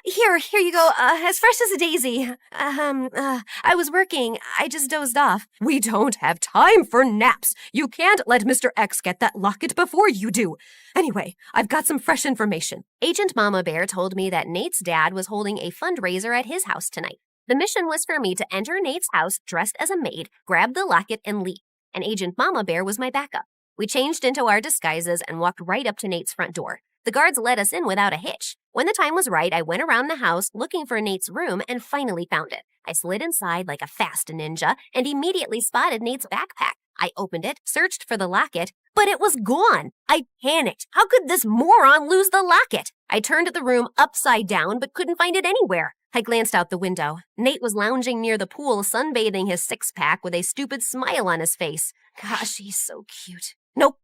S10: Here you go. As fresh as a daisy. I was working. I just dozed off. We don't have time for naps. You can't let Mr. X get that locket before you do. Anyway, I've got some fresh information. Agent Mama Bear told me that Nate's dad was holding a fundraiser at his house tonight. The mission was for me to enter Nate's house dressed as a maid, grab the locket, and leave. And Agent Mama Bear was my backup. We changed into our disguises and walked right up to Nate's front door. The guards let us in without a hitch. When the time was right, I went around the house looking for Nate's room and finally found it. I slid inside like a fast ninja and immediately spotted Nate's backpack. I opened it, searched for the locket, but it was gone. I panicked. How could this moron lose the locket? I turned the room upside down but couldn't find it anywhere. I glanced out the window. Nate was lounging near the pool, sunbathing his six-pack with a stupid smile on his face. Gosh, he's so cute. Nope.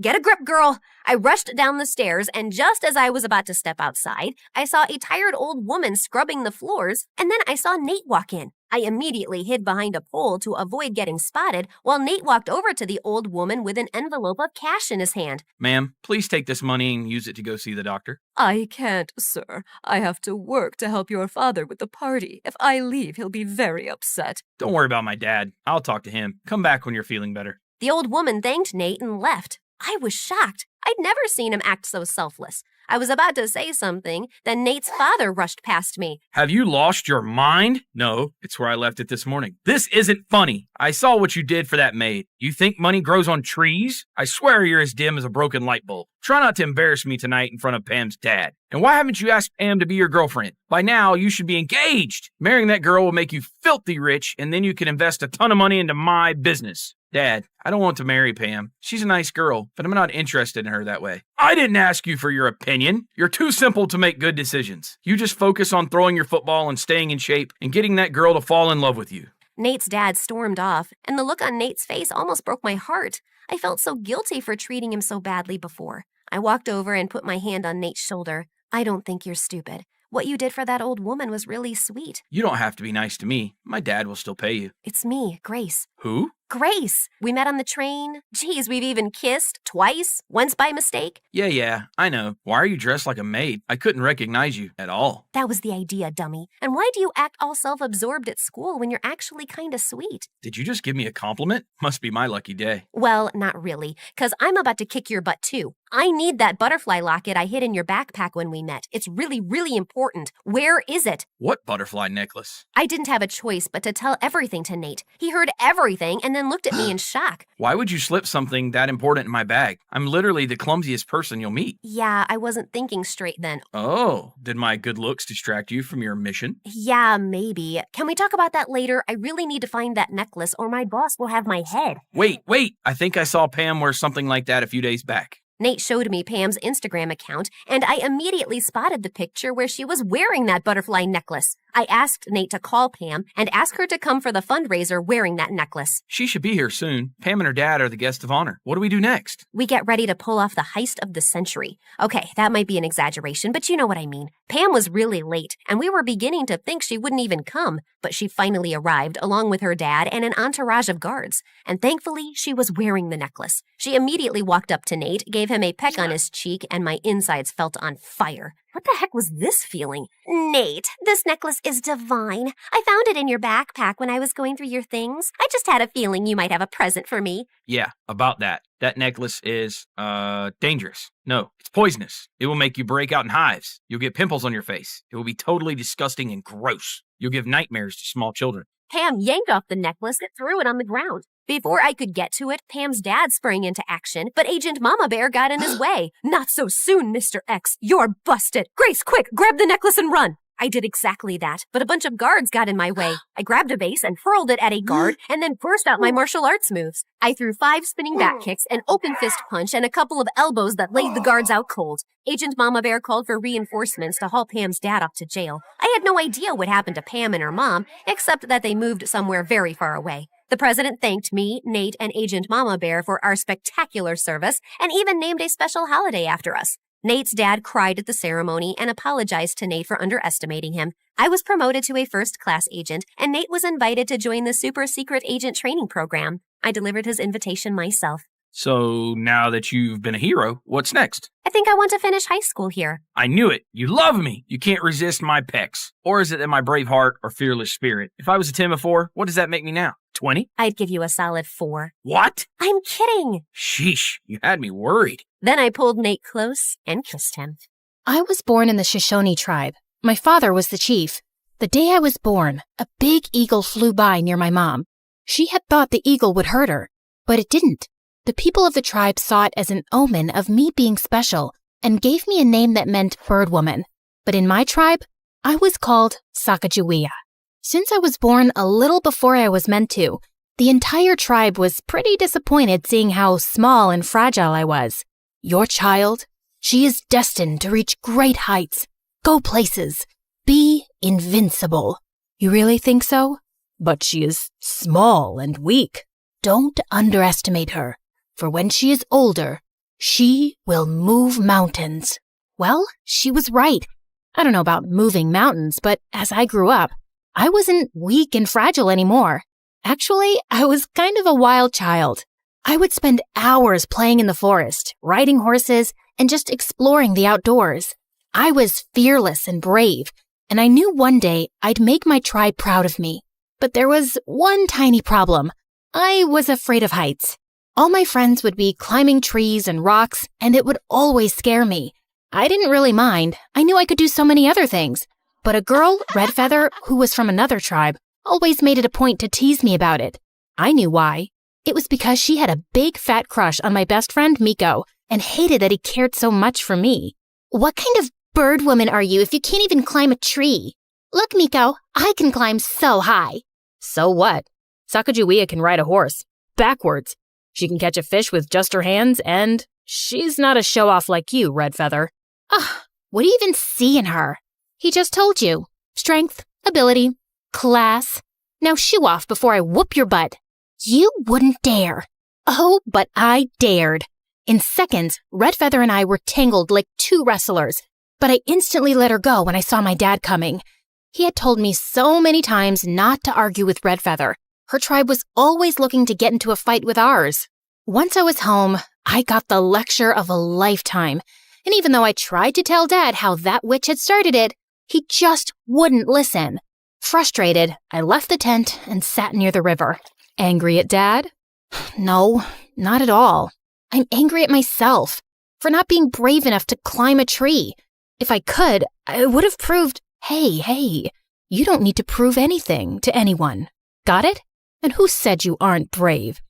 S10: Get a grip, girl. I rushed down the stairs, and just as I was about to step outside, I saw a tired old woman scrubbing the floors, and then I saw Nate walk in. I immediately hid behind a pole to avoid getting spotted, while Nate walked over to the old woman with an envelope of cash in his hand.
S11: Ma'am, please take this money and use it to go see the doctor.
S12: I can't, sir. I have to work to help your father with the party. If I leave, he'll be very upset.
S11: Don't worry about my dad. I'll talk to him. Come back when you're feeling better.
S10: The old woman thanked Nate and left. I was shocked. I'd never seen him act so selfless. I was about to say something, then Nate's father rushed past me.
S11: Have you lost your mind? No, it's where I left it this morning. This isn't funny. I saw what you did for that maid. You think money grows on trees? I swear you're as dim as a broken light bulb. Try not to embarrass me tonight in front of Pam's dad. And why haven't you asked Pam to be your girlfriend? By now, you should be engaged. Marrying that girl will make you filthy rich, and then you can invest a ton of money into my business. Dad, I don't want to marry Pam. She's a nice girl, but I'm not interested in her that way. I didn't ask you for your opinion. You're too simple to make good decisions. You just focus on throwing your football and staying in shape and getting that girl to fall in love with you.
S10: Nate's dad stormed off, and the look on Nate's face almost broke my heart. I felt so guilty for treating him so badly before. I walked over and put my hand on Nate's shoulder. I don't think you're stupid. What you did for that old woman was really sweet.
S11: You don't have to be nice to me. My dad will still pay you.
S10: It's me, Grace.
S11: Who?
S10: Grace! We met on the train. Geez, we've even kissed twice, once by mistake.
S11: Yeah, I know. Why are you dressed like a maid? I couldn't recognize you at all.
S10: That was the idea, dummy. And why do you act all self-absorbed at school when you're actually kinda sweet?
S11: Did you just give me a compliment? Must be my lucky day.
S10: Well, not really, 'cause I'm about to kick your butt too. I need that butterfly locket I hid in your backpack when we met. It's really, really important. Where is it?
S11: What butterfly necklace?
S10: I didn't have a choice but to tell everything to Nate. He heard everything and then looked at me in shock.
S11: Why would you slip something that important in my bag? I'm literally the clumsiest person you'll meet.
S10: Yeah, I wasn't thinking straight then.
S11: Oh, did my good looks distract you from your mission?
S10: Yeah, maybe. Can we talk about that later? I really need to find that necklace or my boss will have my head.
S11: Wait. I think I saw Pam wear something like that a few days back.
S10: Nate showed me Pam's Instagram account, and I immediately spotted the picture where she was wearing that butterfly necklace. I asked Nate to call Pam and ask her to come for the fundraiser wearing that necklace.
S11: She should be here soon. Pam and her dad are the guests of honor. What do we do next?
S10: We get ready to pull off the heist of the century. Okay, that might be an exaggeration, but you know what I mean. Pam was really late, and we were beginning to think she wouldn't even come, but she finally arrived along with her dad and an entourage of guards. And thankfully, she was wearing the necklace. She immediately walked up to Nate, gave him a peck on his cheek, and my insides felt on fire. What the heck was this feeling? Nate, this necklace is divine. I found it in your backpack when I was going through your things. I just had a feeling you might have a present for me.
S11: Yeah, about that. That necklace is, dangerous. No, it's poisonous. It will make you break out in hives. You'll get pimples on your face. It will be totally disgusting and gross. You'll give nightmares to small children.
S10: Pam yanked off the necklace and threw it on the ground. Before I could get to it, Pam's dad sprang into action, but Agent Mama Bear got in his way. Not so soon, Mr. X. You're busted. Grace, quick, grab the necklace and run. I did exactly that, but a bunch of guards got in my way. I grabbed a vase and hurled it at a guard and then burst out my martial arts moves. I threw 5 spinning back kicks, an open fist punch, and a couple of elbows that laid the guards out cold. Agent Mama Bear called for reinforcements to haul Pam's dad off to jail. I had no idea what happened to Pam and her mom, except that they moved somewhere very far away. The president thanked me, Nate, and Agent Mama Bear for our spectacular service and even named a special holiday after us. Nate's dad cried at the ceremony and apologized to Nate for underestimating him. I was promoted to a first-class agent, and Nate was invited to join the super secret agent training program. I delivered his invitation myself.
S11: So now that you've been a hero, what's next?
S10: I think I want to finish high school here.
S11: I knew it. You love me. You can't resist my pecs. Or is it that my brave heart or fearless spirit? If I was a 10 before, what does that make me now? 20?
S10: I'd give you a solid 4.
S11: What?
S10: I'm kidding.
S11: Sheesh, you had me worried.
S10: Then I pulled Nate close and kissed him.
S1: I was born in the Shoshone tribe. My father was the chief. The day I was born, a big eagle flew by near my mom. She had thought the eagle would hurt her, but it didn't. The people of the tribe saw it as an omen of me being special and gave me a name that meant bird woman. But in my tribe, I was called Sacagawea. Since I was born a little before I was meant to, the entire tribe was pretty disappointed seeing how small and fragile I was. Your child, she is destined to reach great heights, go places, be invincible. You really think so? But she is small and weak. Don't underestimate her, for when she is older, she will move mountains. Well, she was right. I don't know about moving mountains, but as I grew up, I wasn't weak and fragile anymore. Actually, I was kind of a wild child. I would spend hours playing in the forest, riding horses, and just exploring the outdoors. I was fearless and brave, and I knew one day I'd make my tribe proud of me. But there was one tiny problem. I was afraid of heights. All my friends would be climbing trees and rocks, and it would always scare me. I didn't really mind. I knew I could do so many other things. But a girl, Redfeather, who was from another tribe, always made it a point to tease me about it. I knew why. It was because she had a big fat crush on my best friend, Miko, and hated that he cared so much for me. What kind of bird woman are you if you can't even climb a tree? Look, Miko, I can climb so high. So what? Sacagawea can ride a horse.
S2: backwards. She can catch a fish with just her hands, and she's not a show-off like you, Redfeather.
S5: What do you even see in her? He just told you. Strength, ability, class. Now shoo off before I whoop your butt. You wouldn't dare. Oh, but I dared. In seconds, Redfeather and I were tangled like two wrestlers, but I instantly let her go when I saw my dad coming. He had told me so many times not to argue with Redfeather. Her tribe was always looking to get into a fight with ours. Once I was home, I got the lecture of a lifetime, and even though I tried to tell Dad how that witch had started it, he just wouldn't listen. Frustrated, I left the tent and sat near the river.
S2: Angry at Dad?
S5: No, not at all. I'm angry at myself for not being brave enough to climb a tree. If I could, I would have proved, hey, you don't need to prove anything to anyone. Got it? And who said you aren't brave?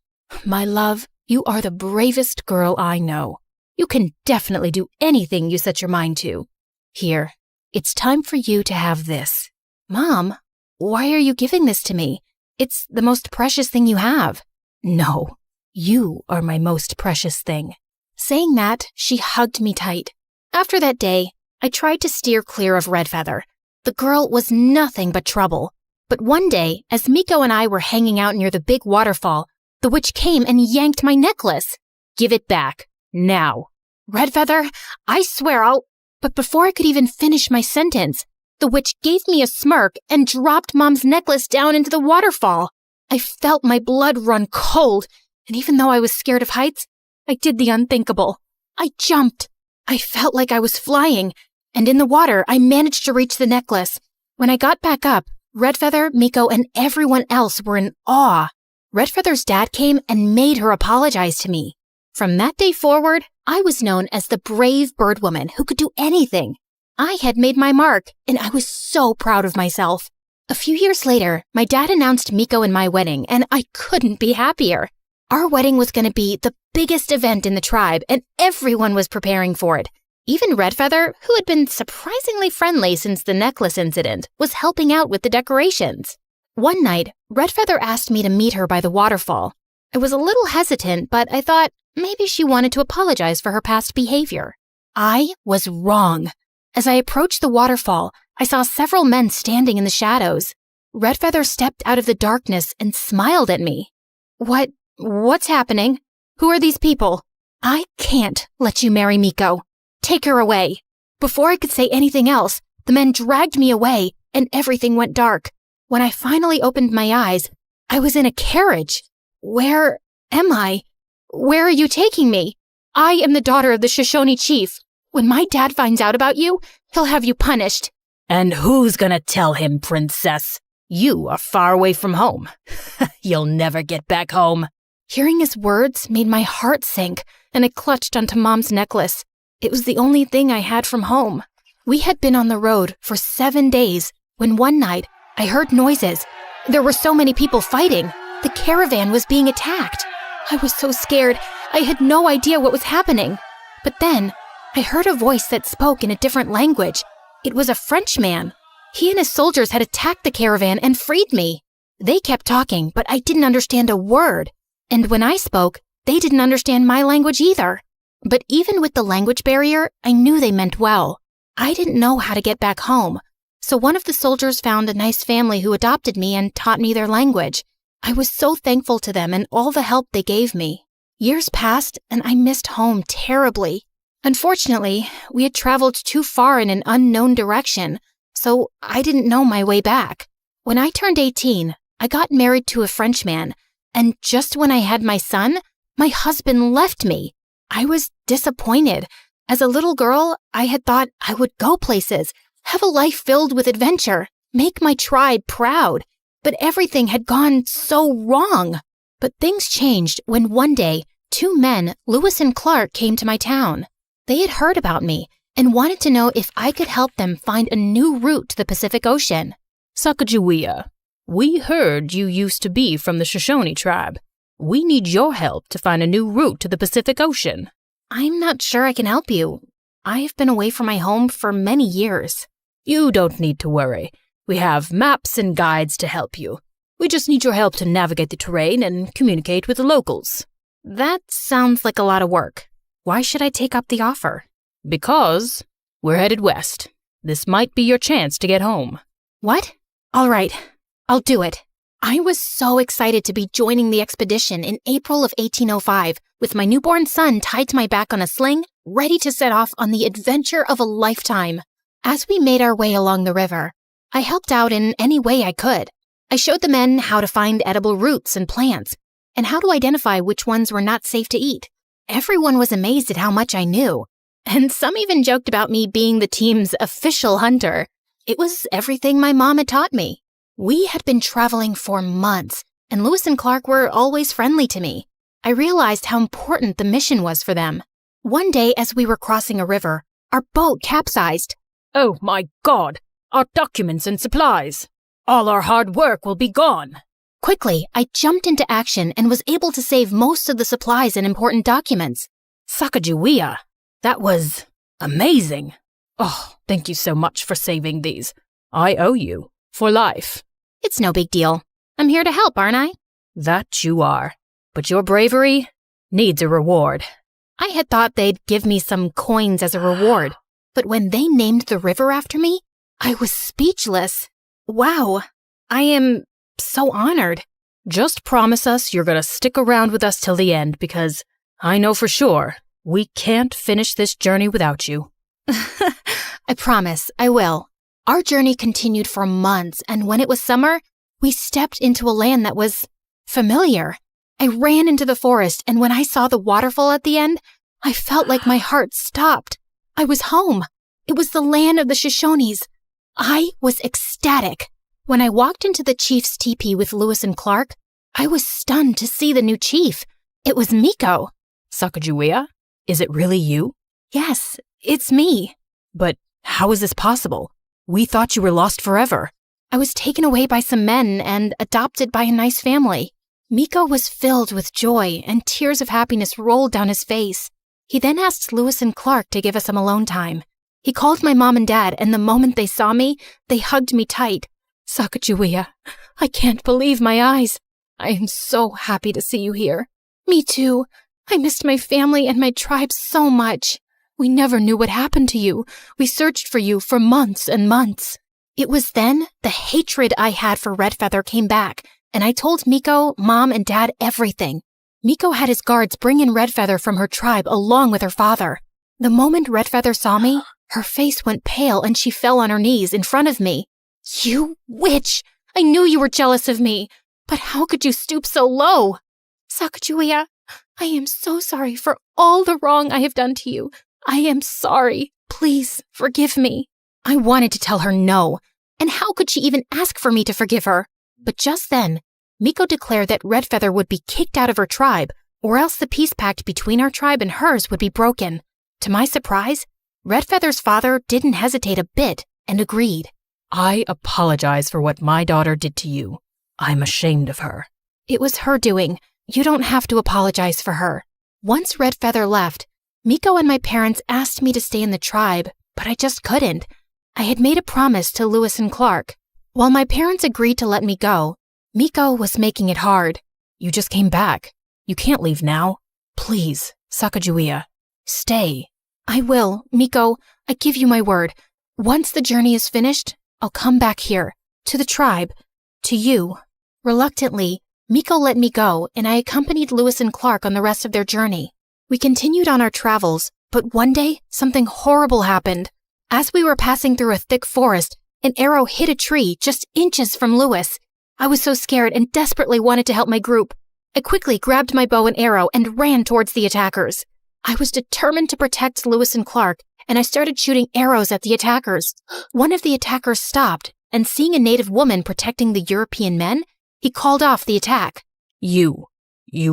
S5: My love, you are the bravest girl I know. You can definitely do anything you set your mind to. Here, it's time for you to have this. Mom, why are you giving this to me? It's the most precious thing you have. No, you are my most precious thing. Saying that, she hugged me tight. After that day, I tried to steer clear of Redfeather. The girl was nothing but trouble. But one day, as Miko and I were hanging out near the big waterfall, the witch came and yanked my necklace. Give it back, now. Redfeather, I swear I'll... But before I could even finish my sentence, the witch gave me a smirk and dropped Mom's necklace down into the waterfall. I felt my blood run cold, and even though I was scared of heights, I did the unthinkable. I jumped. I felt like I was flying, and in the water, I managed to reach the necklace. When I got back up, Redfeather, Miko, and everyone else were in awe. Redfeather's dad came and made her apologize to me. From that day forward, I was known as the brave bird woman who could do anything. I had made my mark, and I was so proud of myself. A few years later, my dad announced Miko and my wedding, and I couldn't be happier. Our wedding was going to be the biggest event in the tribe, and everyone was preparing for it. Even Redfeather, who had been surprisingly friendly since the necklace incident, was helping out with the decorations. One night, Redfeather asked me to meet her by the waterfall. I was a little hesitant, but I thought maybe she wanted to apologize for her past behavior. I was wrong. As I approached the waterfall, I saw several men standing in the shadows. Redfeather stepped out of the darkness and smiled at me. What's happening? Who are these people? I can't let you marry Miko. Take her away. Before I could say anything else, the men dragged me away and everything went dark. When I finally opened my eyes, I was in a carriage. Where am I? Where are you taking me? I am the daughter of the Shoshone chief. When my dad finds out about you, he'll have you punished.
S2: And who's gonna tell him, princess? You are far away from home. You'll never get back home.
S5: Hearing his words made my heart sink, and I clutched onto Mom's necklace. It was the only thing I had from home. We had been on the road for 7 days when one night I heard noises. There were so many people fighting. The caravan was being attacked. I was so scared. I had no idea what was happening. But then I heard a voice that spoke in a different language. It was a Frenchman. He and his soldiers had attacked the caravan and freed me. They kept talking, but I didn't understand a word. And when I spoke, they didn't understand my language either. But even with the language barrier, I knew they meant well. I didn't know how to get back home. So one of the soldiers found a nice family who adopted me and taught me their language. I was so thankful to them and all the help they gave me. Years passed, and I missed home terribly. Unfortunately, we had traveled too far in an unknown direction, so I didn't know my way back. When I turned 18, I got married to a Frenchman, and just when I had my son, my husband left me. I was disappointed. As a little girl, I had thought I would go places, have a life filled with adventure, make my tribe proud. But everything had gone so wrong. But things changed when one day, 2 men, Lewis and Clark, came to my town. They had heard about me and wanted to know if I could help them find a new route to the Pacific Ocean.
S2: Sacagawea, we heard you used to be from the Shoshone tribe. We need your help to find a new route to the Pacific Ocean.
S5: I'm not sure I can help you. I've been away from my home for many years.
S2: You don't need to worry. We have maps and guides to help you. We just need your help to navigate the terrain and communicate with the locals.
S1: That sounds like a lot of work. Why should I take up the offer?
S2: Because we're headed west. This might be your chance to get home.
S1: What? All right, I'll do it. I was so excited to be joining the expedition in April of 1805 with my newborn son tied to my back on a sling, ready to set off on the adventure of a lifetime. As we made our way along the river, I helped out in any way I could. I showed the men how to find edible roots and plants, and how to identify which ones were not safe to eat. Everyone was amazed at how much I knew, and some even joked about me being the team's official hunter. It was everything my mom had taught me. We had been traveling for months, and Lewis and Clark were always friendly to me. I realized how important the mission was for them. One day, as we were crossing a river, our boat capsized.
S2: Oh my God! Our documents and supplies! All our hard work will be gone!
S1: Quickly, I jumped into action and was able to save most of the supplies and important documents.
S2: Sacagawea! That was amazing! Oh, thank you so much for saving these. I owe you. For life.
S1: It's no big deal. I'm here to help, aren't I?
S2: That you are. But your bravery needs a reward.
S1: I had thought they'd give me some coins as a reward, but when they named the river after me, I was speechless. Wow, I am so honored.
S2: Just promise us you're gonna stick around with us till the end, because I know for sure we can't finish this journey without you.
S1: I promise, I will. Our journey continued for months, and when it was summer, we stepped into a land that was familiar. I ran into the forest, and when I saw the waterfall at the end, I felt like my heart stopped. I was home. It was the land of the Shoshones. I was ecstatic. When I walked into the chief's teepee with Lewis and Clark, I was stunned to see the new chief. It was Miko.
S2: Sacagawea? Is it really you?
S1: Yes, it's me.
S2: But how is this possible? We thought you were lost forever.
S1: I was taken away by some men and adopted by a nice family. Miko was filled with joy, and tears of happiness rolled down his face. He then asked Lewis and Clark to give us some alone time. He called my mom and dad, and the moment they saw me, they hugged me tight.
S2: Sacagawea, I can't believe my eyes. I am so happy to see you here.
S1: Me too. I missed my family and my tribe so much. We never knew what happened to you. We searched for you for months and months. It was then the hatred I had for Redfeather came back, and I told Miko, Mom, and Dad everything. Miko had his guards bring in Redfeather from her tribe along with her father. The moment Redfeather saw me, her face went pale and she fell on her knees in front of me. You witch! I knew you were jealous of me, but how could you stoop so low? Sacagawea, I am so sorry for all the wrong I have done to you. I am sorry. Please forgive me. I wanted to tell her no, and how could she even ask for me to forgive her? But just then, Miko declared that Redfeather would be kicked out of her tribe, or else the peace pact between our tribe and hers would be broken. To my surprise, Redfeather's father didn't hesitate a bit and agreed.
S2: I apologize for what my daughter did to you. I'm ashamed of her.
S1: It was her doing. You don't have to apologize for her. Once Redfeather left, Miko and my parents asked me to stay in the tribe, but I just couldn't. I had made a promise to Lewis and Clark. While my parents agreed to let me go, Miko was making it hard.
S2: You just came back. You can't leave now. Please, Sacagawea, stay.
S1: I will, Miko. I give you my word. Once the journey is finished, I'll come back here, to the tribe, to you. Reluctantly, Miko let me go, and I accompanied Lewis and Clark on the rest of their journey. We continued on our travels, but one day, something horrible happened. As we were passing through a thick forest, an arrow hit a tree just inches from Lewis. I was so scared and desperately wanted to help my group. I quickly grabbed my bow and arrow and ran towards the attackers. I was determined to protect Lewis and Clark, and I started shooting arrows at the attackers. One of the attackers stopped, and seeing a native woman protecting the European men, he called off the attack.
S2: You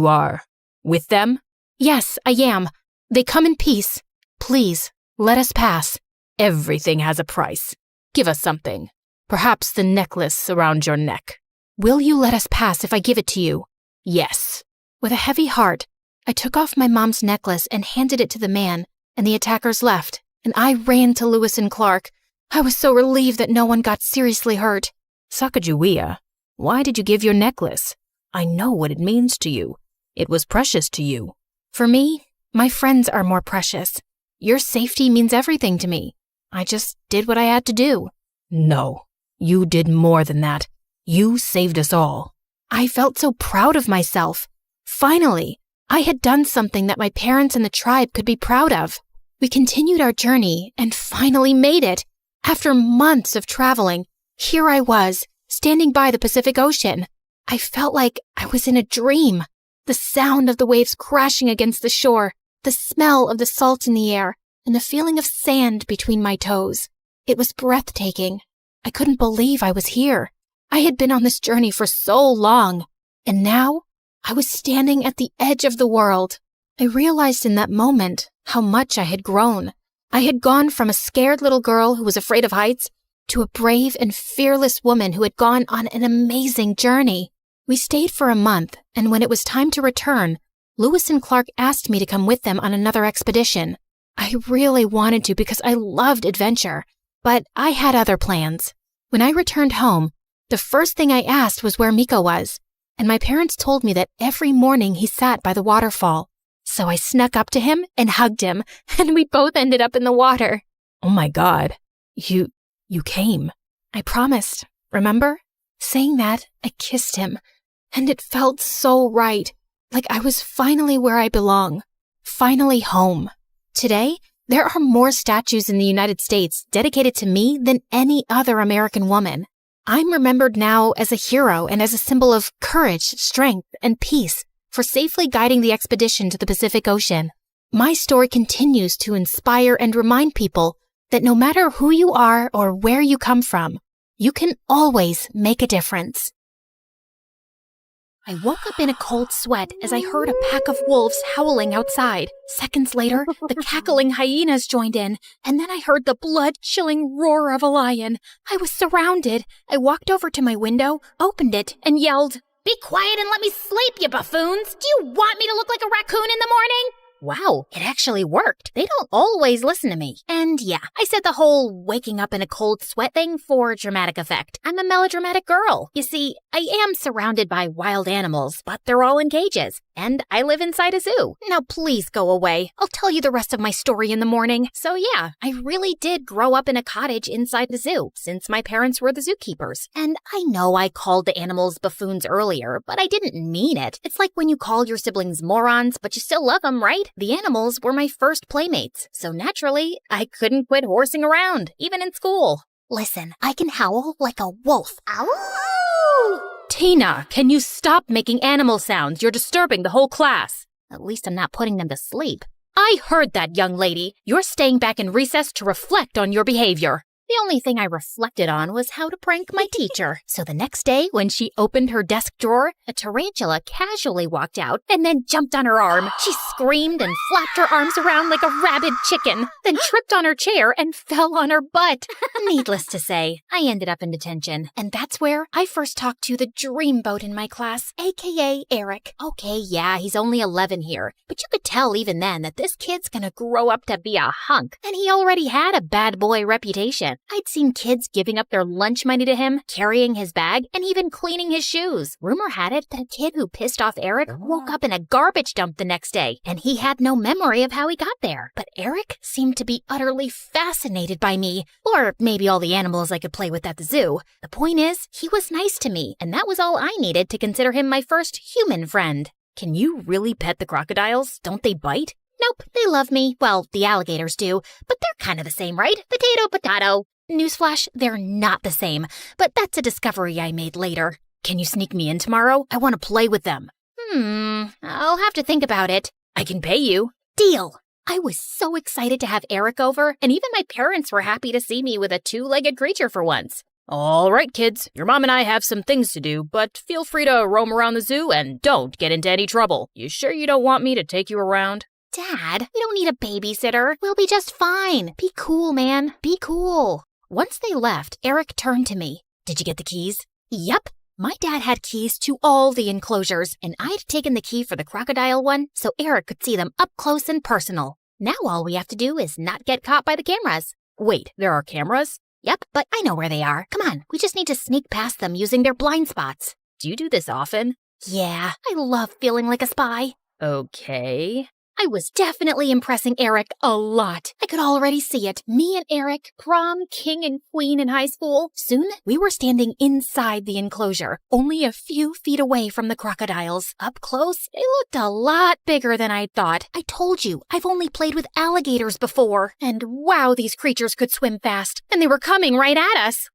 S2: are with them?
S1: Yes, I am. They come in peace. Please, let us pass.
S2: Everything has a price. Give us something. Perhaps the necklace around your neck.
S1: Will you let us pass if I give it to you?
S2: Yes.
S1: With a heavy heart, I took off my mom's necklace and handed it to the man, and the attackers left, and I ran to Lewis and Clark. I was so relieved that no one got seriously hurt.
S2: Sacagawea, Why did you give your necklace? I know what it means to you. It was precious to you.
S1: For me, my friends are more precious. Your safety means everything to me. I just did what I had to do.
S2: No, you did more than that. You saved us all.
S1: I felt so proud of myself. Finally, I had done something that my parents and the tribe could be proud of. We continued our journey and finally made it. After months of traveling, here I was, standing by the Pacific Ocean. I felt like I was in a dream. The sound of the waves crashing against the shore, the smell of the salt in the air, and the feeling of sand between my toes. It was breathtaking. I couldn't believe I was here. I had been on this journey for so long, and now I was standing at the edge of the world. I realized in that moment how much I had grown. I had gone from a scared little girl who was afraid of heights to a brave and fearless woman who had gone on an amazing journey. We stayed for a month, and when it was time to return, Lewis and Clark asked me to come with them on another expedition. I really wanted to because I loved adventure, but I had other plans. When I returned home, the first thing I asked was where Miko was, and my parents told me that every morning he sat by the waterfall. So I snuck up to him and hugged him, and we both ended up in the water.
S2: Oh my God, you came.
S1: I promised, remember? Saying that, I kissed him, and it felt so right, like I was finally where I belong, finally home. Today, there are more statues in the United States dedicated to me than any other American woman. I'm remembered now as a hero and as a symbol of courage, strength, and peace for safely guiding the expedition to the Pacific Ocean. My story continues to inspire and remind people that no matter who you are or where you come from, you can always make a difference. I woke up in a cold sweat as I heard a pack of wolves howling outside. Seconds later, the cackling hyenas joined in, and then I heard the blood-chilling roar of a lion. I was surrounded. I walked over to my window, opened it, and yelled, "Be quiet and let me sleep, you buffoons! Do you want me to look like a raccoon in the morning?" Wow, it actually worked. They don't always listen to me. And yeah, I said the whole waking up in a cold sweat thing for dramatic effect. I'm a melodramatic girl. You see, I am surrounded by wild animals, but they're all in cages. And I live inside a zoo. Now please go away. I'll tell you the rest of my story in the morning. So yeah, I really did grow up in a cottage inside the zoo, since my parents were the zookeepers. And I know I called the animals buffoons earlier, but I didn't mean it. It's like when you call your siblings morons, but you still love them, right? The animals were my first playmates, so naturally, I couldn't quit horsing around, even in school. Listen, I can howl like a wolf. Ow! Tina, can you stop making animal sounds? You're disturbing the whole class. At least I'm not putting them to sleep. I heard that, young lady. You're staying back in recess to reflect on your behavior. The only thing I reflected on was how to prank my teacher. So the next day, when she opened her desk drawer, a tarantula casually walked out and then jumped on her arm. She screamed and flapped her arms around like a rabid chicken, then tripped on her chair and fell on her butt. Needless to say, I ended up in detention. And that's where I first talked to the dreamboat in my class, aka Eric. Okay, yeah, he's only 11 here, but you could tell even then that this kid's gonna grow up to be a hunk. And he already had a bad boy reputation. I'd seen kids giving up their lunch money to him, carrying his bag, and even cleaning his shoes. Rumor had it that a kid who pissed off Eric woke up in a garbage dump the next day, and he had no memory of how he got there. But Eric seemed to be utterly fascinated by me, or maybe all the animals I could play with at the zoo. The point is, he was nice to me, and that was all I needed to consider him my first human friend. Can you really pet the crocodiles? Don't they bite? Nope, they love me. Well, the alligators do, but they're kind of the same, right? Potato, potato. Newsflash, they're not the same, but that's a discovery I made later. Can you sneak me in tomorrow? I want to play with them. I'll have to think about it. I can pay you. Deal. I was so excited to have Eric over, and even my parents were happy to see me with a two-legged creature for once. All right, kids, your mom and I have some things to do, but feel free to roam around the zoo and don't get into any trouble. You sure you don't want me to take you around? Dad, we don't need a babysitter. We'll be just fine. Be cool, man. Be cool. Once they left, Eric turned to me. Did you get the keys? Yep. My dad had keys to all the enclosures, and I'd taken the key for the crocodile one so Eric could see them up close and personal. Now all we have to do is not get caught by the cameras. Wait, there are cameras?
S5: Yep, but I know where they are. Come on, we just need to sneak past them using their blind spots.
S2: Do you do this often?
S5: Yeah, I love feeling like a spy.
S2: Okay.
S5: I was definitely impressing Eric a lot. I could already see it. Me and Eric, prom king and queen in high school. Soon, we were standing inside the enclosure, only a few feet away from the crocodiles. Up close, they looked a lot bigger than I'd thought. I told you, I've only played with alligators before. And wow, these creatures could swim fast. And they were coming right at us.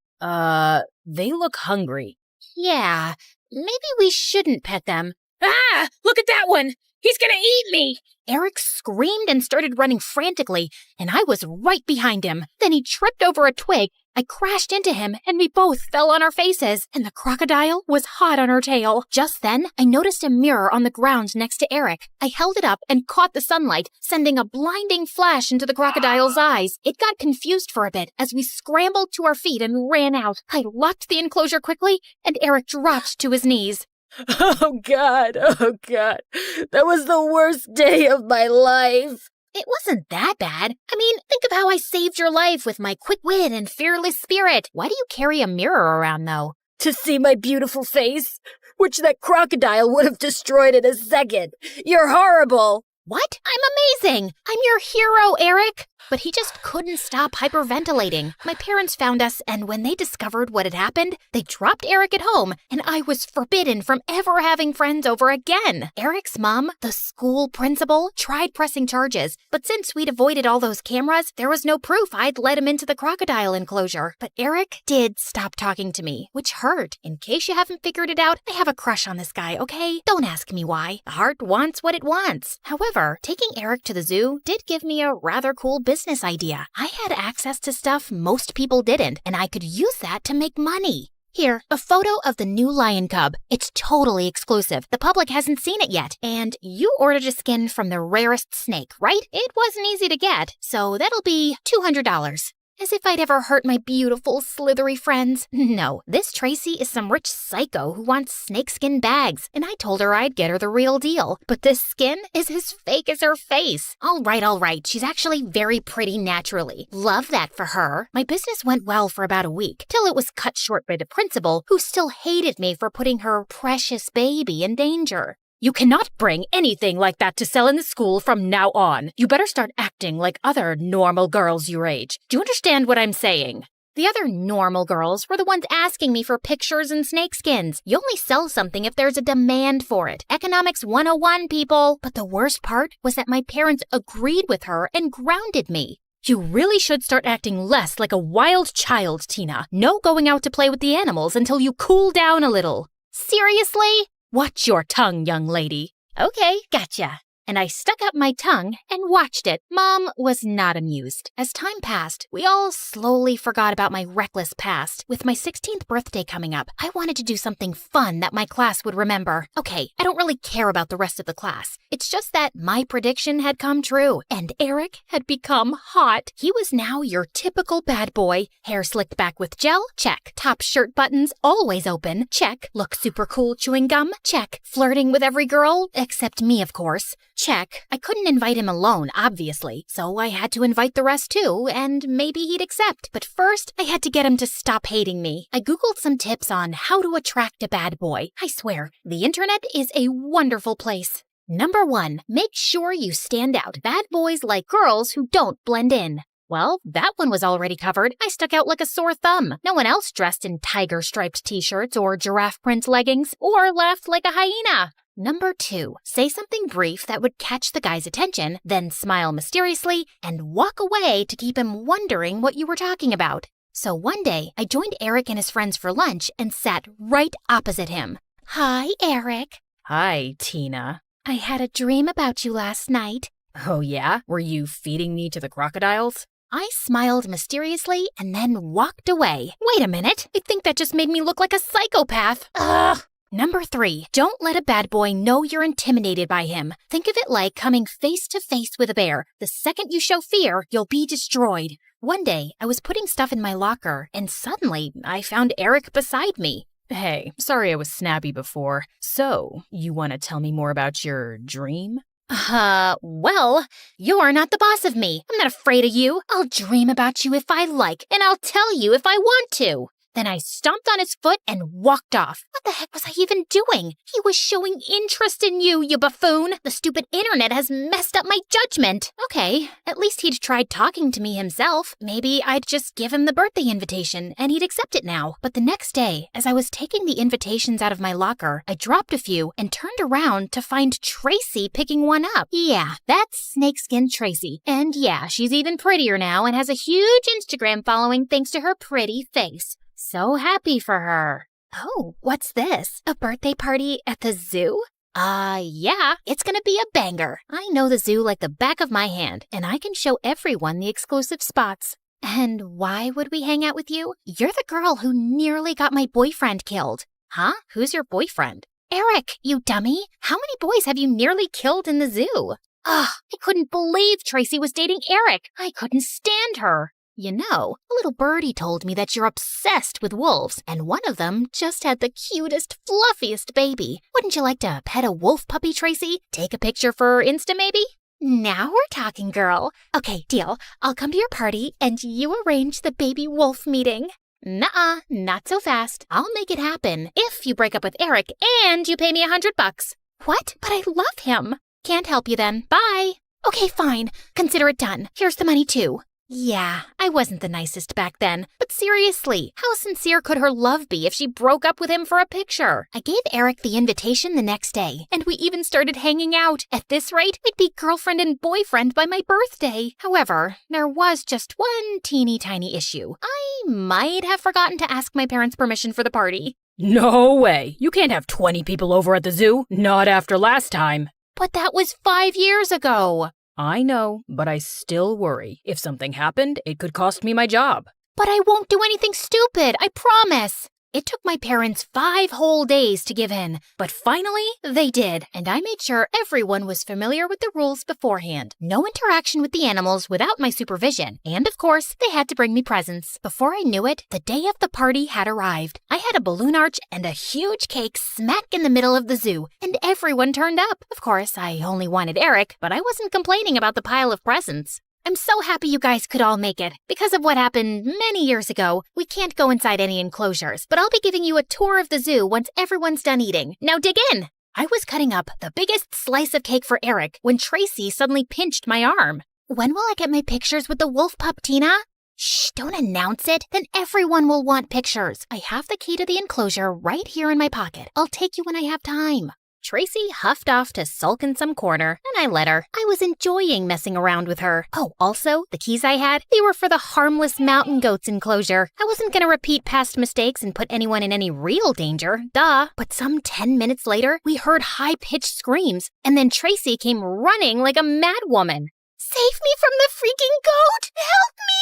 S2: They look hungry.
S5: Yeah, maybe we shouldn't pet them.
S2: Ah! Look at that one! He's gonna eat me!
S5: Eric screamed and started running frantically, and I was right behind him. Then he tripped over a twig. I crashed into him, and we both fell on our faces, and the crocodile was hot on her tail. Just then, I noticed a mirror on the ground next to Eric. I held it up and caught the sunlight, sending a blinding flash into the crocodile's eyes. It got confused for a bit as we scrambled to our feet and ran out. I locked the enclosure quickly, and Eric dropped to his knees.
S2: Oh God. That was the worst day of my life.
S5: It wasn't that bad. I mean, think of how I saved your life with my quick wit and fearless spirit. Why do you carry a mirror around, though?
S2: To see my beautiful face, which that crocodile would have destroyed in a second. You're horrible.
S5: What? I'm amazing. I'm your hero, Eric. But he just couldn't stop hyperventilating. My parents found us, and when they discovered what had happened, they dropped Eric at home, and I was forbidden from ever having friends over again. Eric's mom, the school principal, tried pressing charges, but since we'd avoided all those cameras, there was no proof I'd let him into the crocodile enclosure. But Eric did stop talking to me, which hurt. In case you haven't figured it out, I have a crush on this guy, okay? Don't ask me why. The heart wants what it wants. However, taking Eric to the zoo did give me a rather cool business idea. I had access to stuff most people didn't, and I could use that to make money. Here, a photo of the new lion cub. It's totally exclusive. The public hasn't seen it yet. And you ordered a skin from the rarest snake, right? It wasn't easy to get, so that'll be $200. As if I'd ever hurt my beautiful, slithery friends. No, this Tracy is some rich psycho who wants snakeskin bags, and I told her I'd get her the real deal. But this skin is as fake as her face. All right, she's actually very pretty naturally. Love that for her. My business went well for about a week, till it was cut short by the principal, who still hated me for putting her precious baby in danger.
S2: You cannot bring anything like that to sell in the school from now on. You better start acting like other normal girls your age. Do you understand what I'm saying?
S5: The other normal girls were the ones asking me for pictures and snakeskins. You only sell something if there's a demand for it. Economics 101, people. But the worst part was that my parents agreed with her and grounded me.
S2: You really should start acting less like a wild child, Tina. No going out to play with the animals until you cool down a little.
S5: Seriously?
S2: Watch your tongue, young lady.
S5: Okay, gotcha. And I stuck up my tongue and watched it. Mom was not amused. As time passed, we all slowly forgot about my reckless past. With my 16th birthday coming up, I wanted to do something fun that my class would remember. Okay, I don't really care about the rest of the class. It's just that my prediction had come true, and Eric had become hot. He was now your typical bad boy. Hair slicked back with gel? Check. Top shirt buttons always open? Check. Look super cool chewing gum? Check. Flirting with every girl? Except me, of course. Check. I couldn't invite him alone, obviously, so I had to invite the rest too, and maybe he'd accept. But first, I had to get him to stop hating me. I Googled some tips on how to attract a bad boy. I swear, the internet is a wonderful place. Number 1, make sure you stand out. Bad boys like girls who don't blend in. Well, that one was already covered. I stuck out like a sore thumb. No one else dressed in tiger-striped t-shirts or giraffe print leggings or laughed like a hyena. Number 2, say something brief that would catch the guy's attention, then smile mysteriously and walk away to keep him wondering what you were talking about. So one day, I joined Eric and his friends for lunch and sat right opposite him. Hi, Eric.
S2: Hi, Tina.
S5: I had a dream about you last night.
S2: Oh yeah? Were you feeding me to the crocodiles?
S5: I smiled mysteriously and then walked away. Wait a minute. I think that just made me look like a psychopath. Ugh. Number 3, don't let a bad boy know you're intimidated by him. Think of it like coming face to face with a bear. The second you show fear, you'll be destroyed. One day, I was putting stuff in my locker, and suddenly, I found Eric beside me.
S2: Hey, sorry I was snappy before. So, you want to tell me more about your dream?
S5: Well, you're not the boss of me. I'm not afraid of you. I'll dream about you if I like, and I'll tell you if I want to. Then I stomped on his foot and walked off. What the heck was I even doing? He was showing interest in you, you buffoon. The stupid internet has messed up my judgment. Okay, at least he'd tried talking to me himself. Maybe I'd just give him the birthday invitation and he'd accept it now. But the next day, as I was taking the invitations out of my locker, I dropped a few and turned around to find Tracy picking one up. Yeah, that's Snakeskin Tracy. And yeah, she's even prettier now and has a huge Instagram following thanks to her pretty face. So happy for her. Oh, what's this? A birthday party at the zoo? Yeah, it's gonna be a banger. I know the zoo like the back of my hand, and I can show everyone the exclusive spots. And why would we hang out with you? You're the girl who nearly got my boyfriend killed. Huh? Who's your boyfriend? Eric, you dummy. How many boys have you nearly killed in the zoo? Ugh, I couldn't believe Tracy was dating Eric. I couldn't stand her. You know, a little birdie told me that you're obsessed with wolves, and one of them just had the cutest, fluffiest baby. Wouldn't you like to pet a wolf puppy, Tracy? Take a picture for Insta, maybe? Now we're talking, girl. Okay, deal. I'll come to your party, and you arrange the baby wolf meeting. Nuh-uh, not so fast. I'll make it happen if you break up with Eric and you pay me $100. What? But I love him. Can't help you then. Bye. Okay, fine. Consider it done. Here's the money, too. Yeah, I wasn't the nicest back then, but seriously, how sincere could her love be if she broke up with him for a picture? I gave Eric the invitation the next day, and we even started hanging out. At this rate, we'd be girlfriend and boyfriend by my birthday. However, there was just one teeny tiny issue. I might have forgotten to ask my parents' permission for the party.
S2: No way. You can't have 20 people over at the zoo. Not after last time.
S5: But that was 5 years ago.
S2: I know, but I still worry. If something happened, it could cost me my job.
S5: But I won't do anything stupid, I promise. It took my parents 5 whole days to give in, but finally they did, and I made sure everyone was familiar with the rules beforehand. No interaction with the animals without my supervision, and of course, they had to bring me presents. Before I knew it, the day of the party had arrived. I had a balloon arch and a huge cake smack in the middle of the zoo, and everyone turned up. Of course, I only wanted Eric, but I wasn't complaining about the pile of presents. I'm so happy you guys could all make it. Because of what happened many years ago, we can't go inside any enclosures, but I'll be giving you a tour of the zoo once everyone's done eating. Now dig in! I was cutting up the biggest slice of cake for Eric when Tracy suddenly pinched my arm. When will I get my pictures with the wolf pup, Tina? Shh, don't announce it. Then everyone will want pictures. I have the key to the enclosure right here in my pocket. I'll take you when I have time. Tracy huffed off to sulk in some corner, and I let her. I was enjoying messing around with her. Oh, also, the keys I had, they were for the harmless mountain goats enclosure. I wasn't gonna repeat past mistakes and put anyone in any real danger, duh. But some 10 minutes later, we heard high-pitched screams, and then Tracy came running like a mad woman. Save me from the freaking goat! Help me!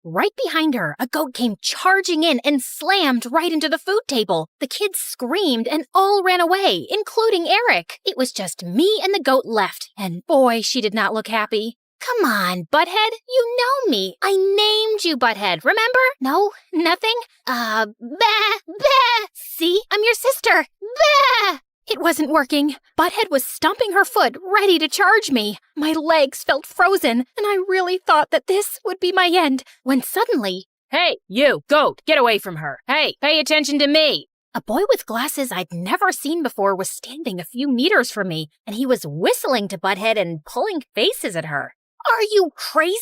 S5: Right behind her, a goat came charging in and slammed right into the food table. The kids screamed and all ran away, including Eric. It was just me and the goat left, and boy, she did not look happy. Come on, Butthead, you know me. I named you Butthead, remember? No? Nothing? Bah, bah. See? I'm your sister. Bah! It wasn't working. Butthead was stomping her foot, ready to charge me. My legs felt frozen, and I really thought that this would be my end, when suddenly...
S2: Hey, you, goat, get away from her. Hey, pay attention to me.
S5: A boy with glasses I'd never seen before was standing a few meters from me, and he was whistling to Butthead and pulling faces at her. Are you crazy?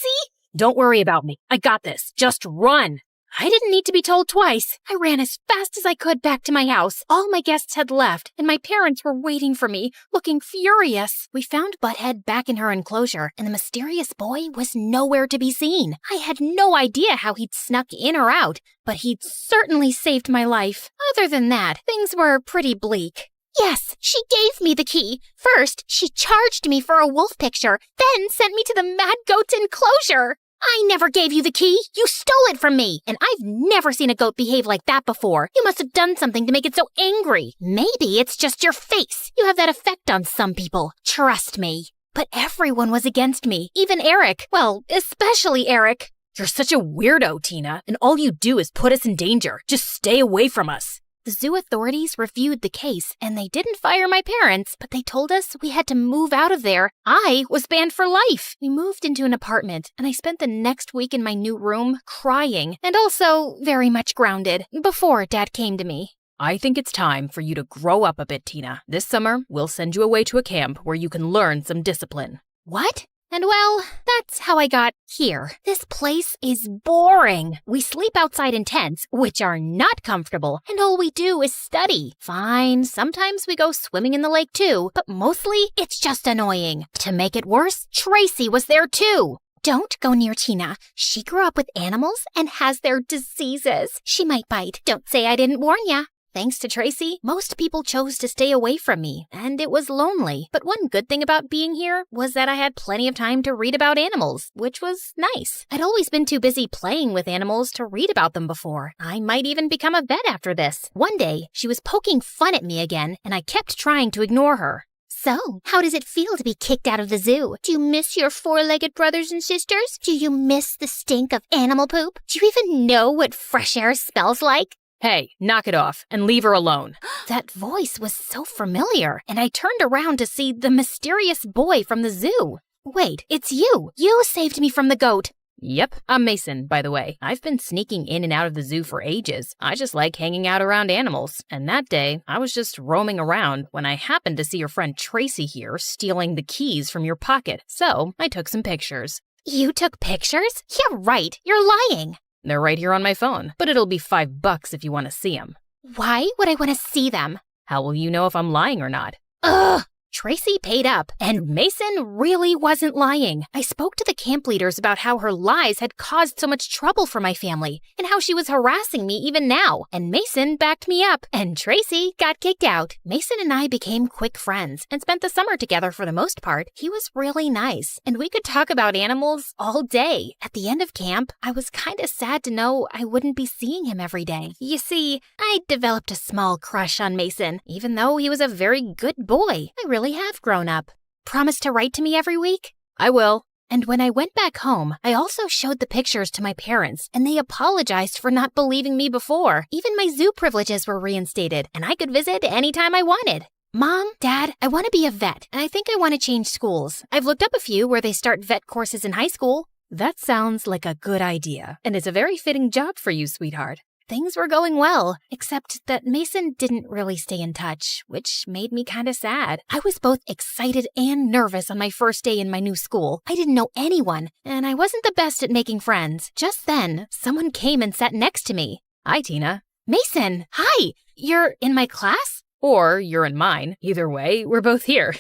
S2: Don't worry about me. I got this. Just run.
S5: I didn't need to be told twice. I ran as fast as I could back to my house. All my guests had left, and my parents were waiting for me, looking furious. We found Butthead back in her enclosure, and the mysterious boy was nowhere to be seen. I had no idea how he'd snuck in or out, but he'd certainly saved my life. Other than that, things were pretty bleak. Yes, she gave me the key. First, she charged me for a wolf picture, then sent me to the mad goat's enclosure. I never gave you the key. You stole it from me. And I've never seen a goat behave like that before. You must have done something to make it so angry. Maybe it's just your face. You have that effect on some people. Trust me. But everyone was against me. Even Eric. Well, especially Eric.
S2: You're such a weirdo, Tina, and all you do is put us in danger. Just stay away from us.
S5: The zoo authorities reviewed the case, and they didn't fire my parents, but they told us we had to move out of there. I was banned for life. We moved into an apartment, and I spent the next week in my new room crying, and also very much grounded, before Dad came to me.
S2: I think it's time for you to grow up a bit, Tina. This summer, we'll send you away to a camp where you can learn some discipline.
S5: What? And well, that's how I got here. This place is boring. We sleep outside in tents, which are not comfortable, and all we do is study. Fine, sometimes we go swimming in the lake too, but mostly it's just annoying. To make it worse, Tracy was there too. Don't go near Tina. She grew up with animals and has their diseases. She might bite. Don't say I didn't warn ya. Thanks to Tracy, most people chose to stay away from me, and it was lonely. But one good thing about being here was that I had plenty of time to read about animals, which was nice. I'd always been too busy playing with animals to read about them before. I might even become a vet after this. One day, she was poking fun at me again, and I kept trying to ignore her. So, how does it feel to be kicked out of the zoo? Do you miss your four-legged brothers and sisters? Do you miss the stink of animal poop? Do you even know what fresh air smells like?
S2: Hey, knock it off and leave her alone.
S5: That voice was so familiar, and I turned around to see the mysterious boy from the zoo. Wait, it's you. You saved me from the goat.
S2: Yep, I'm Mason, by the way. I've been sneaking in and out of the zoo for ages. I just like hanging out around animals. And that day, I was just roaming around when I happened to see your friend Tracy here stealing the keys from your pocket. So I took some pictures.
S5: You took pictures? You're right. You're lying.
S2: They're right here on my phone, but it'll be $5 if you want to see them.
S5: Why would I want to see them?
S2: How will you know if I'm lying or not?
S5: Ugh! Tracy paid up, and Mason really wasn't lying. I spoke to the camp leaders about how her lies had caused so much trouble for my family, and how she was harassing me even now, and Mason backed me up, and Tracy got kicked out. Mason and I became quick friends, and spent the summer together for the most part. He was really nice, and we could talk about animals all day. At the end of camp, I was kinda sad to know I wouldn't be seeing him every day. You see, I developed a small crush on Mason, even though he was a very good boy. I really have grown up. Promise to write to me every week?
S2: I will.
S5: And when I went back home, I also showed the pictures to my parents, and they apologized for not believing me before. Even my zoo privileges were reinstated, and I could visit anytime I wanted. Mom, Dad, I want to be a vet, and I think I want to change schools. I've looked up a few where they start vet courses in high school.
S2: That sounds like a good idea, and it's a very fitting job for you, sweetheart.
S5: Things were going well, except that Mason didn't really stay in touch, which made me kind of sad. I was both excited and nervous on my first day in my new school. I didn't know anyone, and I wasn't the best at making friends. Just then, someone came and sat next to me.
S2: Hi, Tina.
S5: Mason, hi! You're in my class?
S2: Or you're in mine. Either way, we're both here.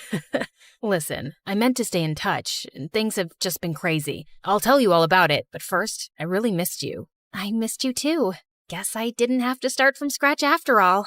S2: Listen, I meant to stay in touch, and things have just been crazy. I'll tell you all about it, but first, I really missed you.
S5: I missed you too. Guess I didn't have to start from scratch after all.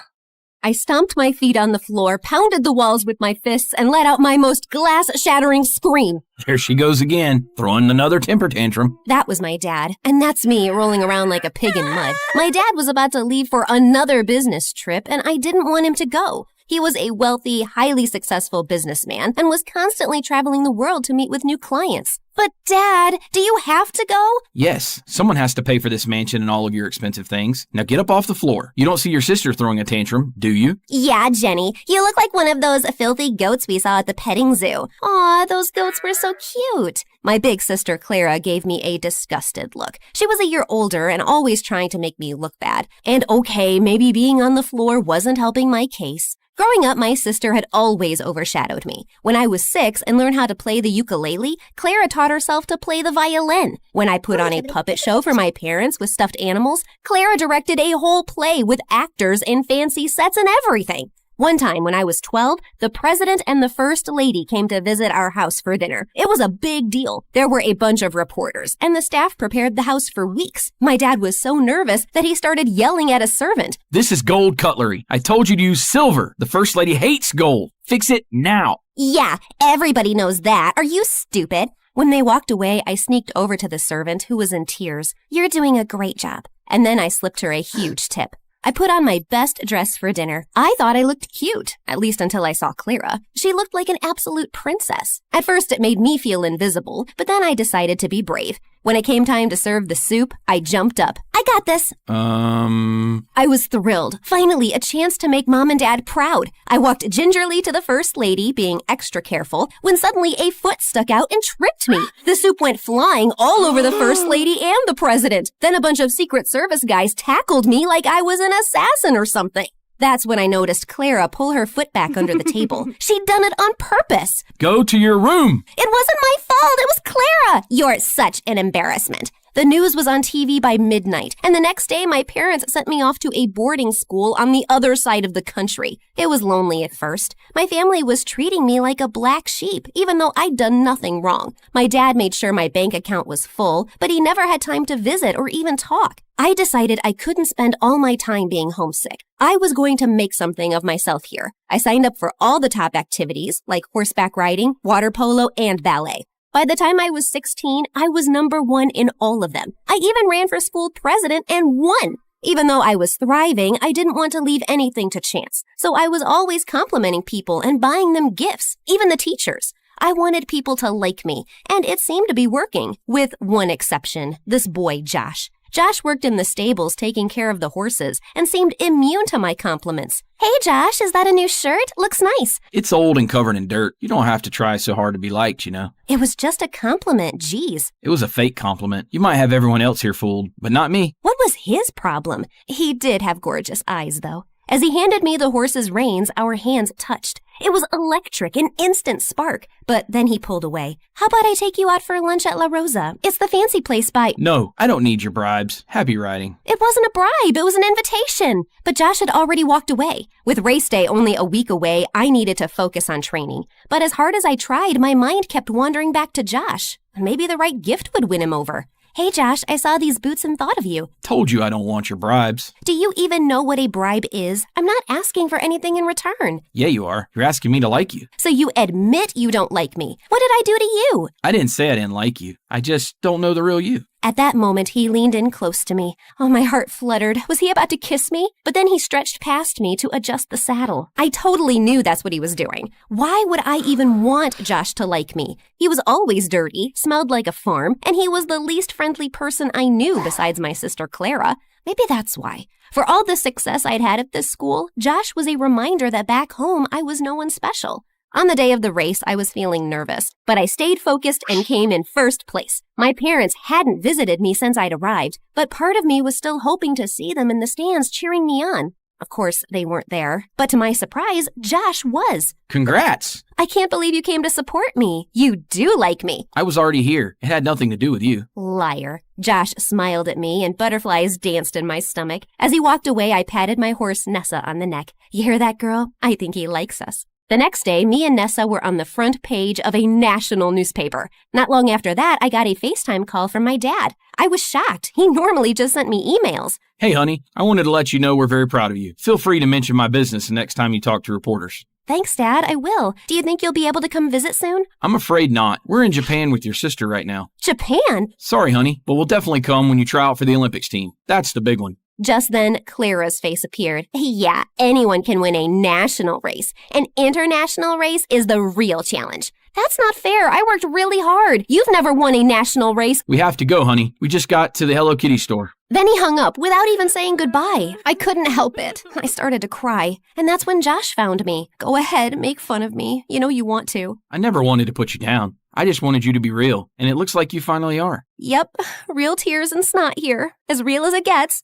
S10: I stomped my feet on the floor, pounded the walls with my fists, and let out my most glass-shattering scream.
S11: There she goes again, throwing another temper tantrum.
S10: That was my dad, and that's me rolling around like a pig in mud. My dad was about to leave for another business trip, and I didn't want him to go. He was a wealthy, highly successful businessman and was constantly traveling the world to meet with new clients. But Dad, do you have to go?
S11: Yes, someone has to pay for this mansion and all of your expensive things. Now get up off the floor. You don't see your sister throwing a tantrum, do you?
S10: Yeah, Jenny. You look like one of those filthy goats we saw at the petting zoo. Aw, those goats were so cute. My big sister Clara gave me a disgusted look. She was a year older and always trying to make me look bad. And okay, maybe being on the floor wasn't helping my case. Growing up, my sister had always overshadowed me. When I was 6 and learned how to play the ukulele, Clara taught herself to play the violin. When I put on a puppet show for my parents with stuffed animals, Clara directed a whole play with actors and fancy sets and everything. One time when I was 12, the president and the first lady came to visit our house for dinner. It was a big deal. There were a bunch of reporters, and the staff prepared the house for weeks. My dad was so nervous that he started yelling at a servant.
S11: This is gold cutlery. I told you to use silver. The first lady hates gold. Fix it now.
S10: Yeah, everybody knows that. Are you stupid? When they walked away, I sneaked over to the servant, who was in tears. You're doing a great job. And then I slipped her a huge tip. I put on my best dress for dinner. I thought I looked cute, at least until I saw Clara. She looked like an absolute princess. At first, it made me feel invisible, but then I decided to be brave. When it came time to serve the soup, I jumped up. I got this. I was thrilled. Finally, a chance to make Mom and Dad proud. I walked gingerly to the First Lady, being extra careful, when suddenly a foot stuck out and tripped me. The soup went flying all over the First Lady and the President. Then a bunch of Secret Service guys tackled me like I was an assassin or something. That's when I noticed Clara pull her foot back under the table. She'd done it on purpose.
S11: Go to your room.
S10: It wasn't my fault. It was Clara. You're such an embarrassment. The news was on TV by midnight, and the next day my parents sent me off to a boarding school on the other side of the country. It was lonely at first. My family was treating me like a black sheep, even though I'd done nothing wrong. My dad made sure my bank account was full, but he never had time to visit or even talk. I decided I couldn't spend all my time being homesick. I was going to make something of myself here. I signed up for all the top activities, like horseback riding, water polo, and ballet. By the time I was 16, I was number 1 in all of them. I even ran for school president and won. Even though I was thriving, I didn't want to leave anything to chance. So I was always complimenting people and buying them gifts, even the teachers. I wanted people to like me, and it seemed to be working, with one exception, this boy, Josh. Josh worked in the stables taking care of the horses and seemed immune to my compliments. Hey, Josh, is that a new shirt? Looks nice.
S11: It's old and covered in dirt. You don't have to try so hard to be liked, you know.
S10: It was just a compliment, geez.
S11: It was a fake compliment. You might have everyone else here fooled, but not me.
S10: What was his problem? He did have gorgeous eyes, though. As he handed me the horse's reins, our hands touched. It was electric, an instant spark. But then he pulled away. How about I take you out for lunch at La Rosa? It's the fancy place by...
S11: No, I don't need your bribes. Happy riding.
S10: It wasn't a bribe, it was an invitation. But Josh had already walked away. With race day only a week away, I needed to focus on training. But as hard as I tried, my mind kept wandering back to Josh. Maybe the right gift would win him over. Hey, Josh, I saw these boots and thought of you.
S11: Told you I don't want your bribes.
S10: Do you even know what a bribe is? I'm not asking for anything in return.
S11: Yeah, you are. You're asking me to like you.
S10: So you admit you don't like me. What did I do to you?
S11: I didn't say I didn't like you. I just don't know the real you.
S10: At that moment, he leaned in close to me. Oh, my heart fluttered. Was he about to kiss me? But then he stretched past me to adjust the saddle. I totally knew that's what he was doing. Why would I even want Josh to like me? He was always dirty, smelled like a farm, and he was the least friendly person I knew besides my sister Clara. Maybe that's why. For all the success I'd had at this school, Josh was a reminder that back home I was no one special. On the day of the race, I was feeling nervous, but I stayed focused and came in first place. My parents hadn't visited me since I'd arrived, but part of me was still hoping to see them in the stands cheering me on. Of course, they weren't there, but to my surprise, Josh was.
S11: Congrats!
S10: I can't believe you came to support me. You do like me.
S11: I was already here. It had nothing to do with you.
S10: Liar. Josh smiled at me and butterflies danced in my stomach. As he walked away, I patted my horse Nessa on the neck. You hear that, girl? I think he likes us. The next day, me and Nessa were on the front page of a national newspaper. Not long after that, I got a FaceTime call from my dad. I was shocked. He normally just sent me emails.
S11: Hey, honey, I wanted to let you know we're very proud of you. Feel free to mention my business the next time you talk to reporters.
S10: Thanks, Dad. I will. Do you think you'll be able to come visit soon?
S11: I'm afraid not. We're in Japan with your sister right now.
S10: Japan?
S11: Sorry, honey, but we'll definitely come when you try out for the Olympics team. That's the big one.
S10: Just then, Clara's face appeared. Yeah, anyone can win a national race. An international race is the real challenge. That's not fair. I worked really hard. You've never won a national race.
S11: We have to go, honey. We just got to the Hello Kitty store.
S10: Then he hung up without even saying goodbye. I couldn't help it. I started to cry. And that's when Josh found me. Go ahead, make fun of me. You know you want to.
S11: I never wanted to put you down. I just wanted you to be real. And it looks like you finally are.
S10: Yep, real tears and snot here. As real as it gets.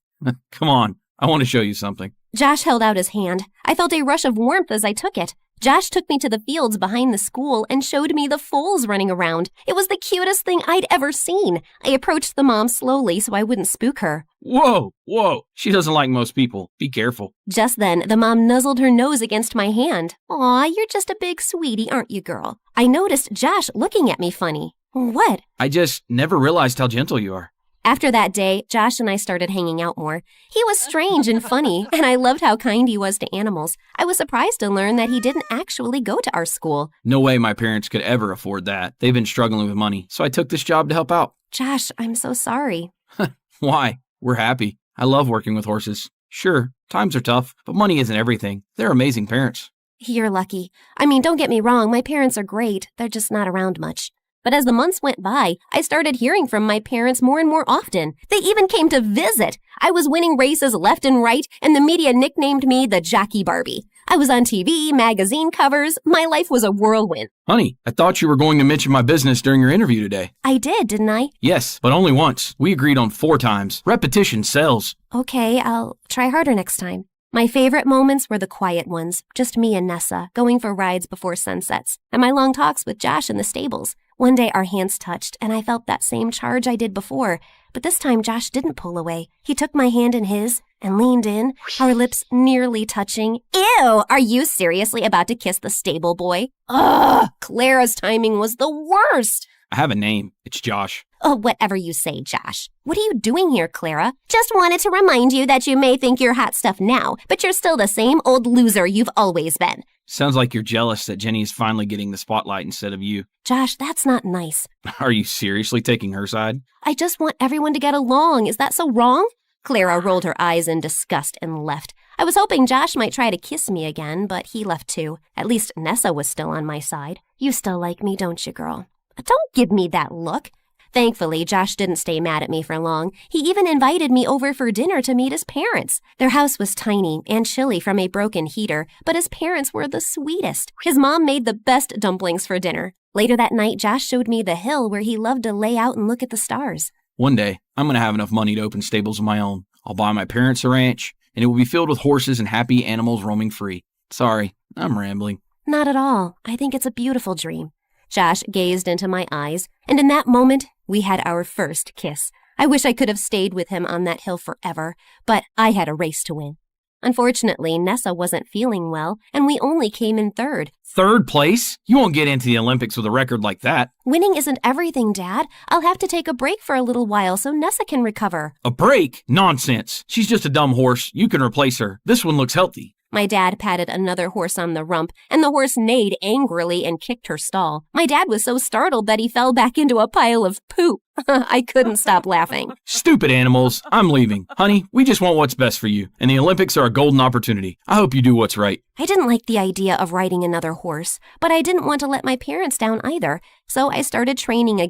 S11: Come on, I want to show you something.
S10: Josh held out his hand. I felt a rush of warmth as I took it. Josh took me to the fields behind the school and showed me the foals running around. It was the cutest thing I'd ever seen. I approached the mom slowly so I wouldn't spook her.
S11: Whoa. She doesn't like most people. Be careful.
S10: Just then, the mom nuzzled her nose against my hand. Aw, you're just a big sweetie, aren't you, girl? I noticed Josh looking at me funny. What?
S11: I just never realized how gentle you are.
S10: After that day, Josh and I started hanging out more. He was strange and funny, and I loved how kind he was to animals. I was surprised to learn that he didn't actually go to our school.
S11: No way my parents could ever afford that. They've been struggling with money, so I took this job to help out.
S10: Josh, I'm so sorry.
S11: Why? We're happy. I love working with horses. Sure, times are tough, but money isn't everything. They're amazing parents.
S10: You're lucky. I mean, don't get me wrong, my parents are great. They're just not around much. But as the months went by, I started hearing from my parents more and more often. They even came to visit. I was winning races left and right, and the media nicknamed me the Jockey Barbie. I was on TV, magazine covers. My life was a whirlwind.
S11: Honey, I thought you were going to mention my business during your interview today.
S10: I did, didn't I?
S11: Yes, but only once. We agreed on 4 times. Repetition sells.
S10: Okay, I'll try harder next time. My favorite moments were the quiet ones, just me and Nessa, going for rides before sunsets, and my long talks with Josh in the stables. One day our hands touched, and I felt that same charge I did before, but this time Josh didn't pull away. He took my hand in his and leaned in, our lips nearly touching. Ew! Are you seriously about to kiss the stable boy? Ugh! Clara's timing was the worst!
S11: I have a name. It's Josh.
S10: Oh, whatever you say, Josh. What are you doing here, Clara? Just wanted to remind you that you may think you're hot stuff now, but you're still the same old loser you've always been.
S11: Sounds like you're jealous that Jenny is finally getting the spotlight instead of you.
S10: Josh, that's not nice.
S11: Are you seriously taking her side?
S10: I just want everyone to get along. Is that so wrong? Clara rolled her eyes in disgust and left. I was hoping Josh might try to kiss me again, but he left too. At least Nessa was still on my side. You still like me, don't you, girl? Don't give me that look. Thankfully, Josh didn't stay mad at me for long. He even invited me over for dinner to meet his parents. Their house was tiny and chilly from a broken heater, but his parents were the sweetest. His mom made the best dumplings for dinner. Later that night, Josh showed me the hill where he loved to lay out and look at the stars.
S11: One day, I'm going to have enough money to open stables of my own. I'll buy my parents a ranch, and it will be filled with horses and happy animals roaming free. Sorry, I'm rambling.
S10: Not at all. I think it's a beautiful dream. Josh gazed into my eyes, and in that moment, we had our first kiss. I wish I could have stayed with him on that hill forever, but I had a race to win. Unfortunately, Nessa wasn't feeling well, and we only came in third.
S11: Third place? You won't get into the Olympics with a record like that.
S10: Winning isn't everything, Dad. I'll have to take a break for a little while so Nessa can recover.
S11: A break? Nonsense. She's just a dumb horse. You can replace her. This one looks healthy.
S10: My dad patted another horse on the rump, and the horse neighed angrily and kicked her stall. My dad was so startled that he fell back into a pile of poop. I couldn't stop laughing.
S11: Stupid animals. I'm leaving. Honey, we just want what's best for you, and the Olympics are a golden opportunity. I hope you do what's right.
S10: I didn't like the idea of riding another horse, but I didn't want to let my parents down either, so I started training again.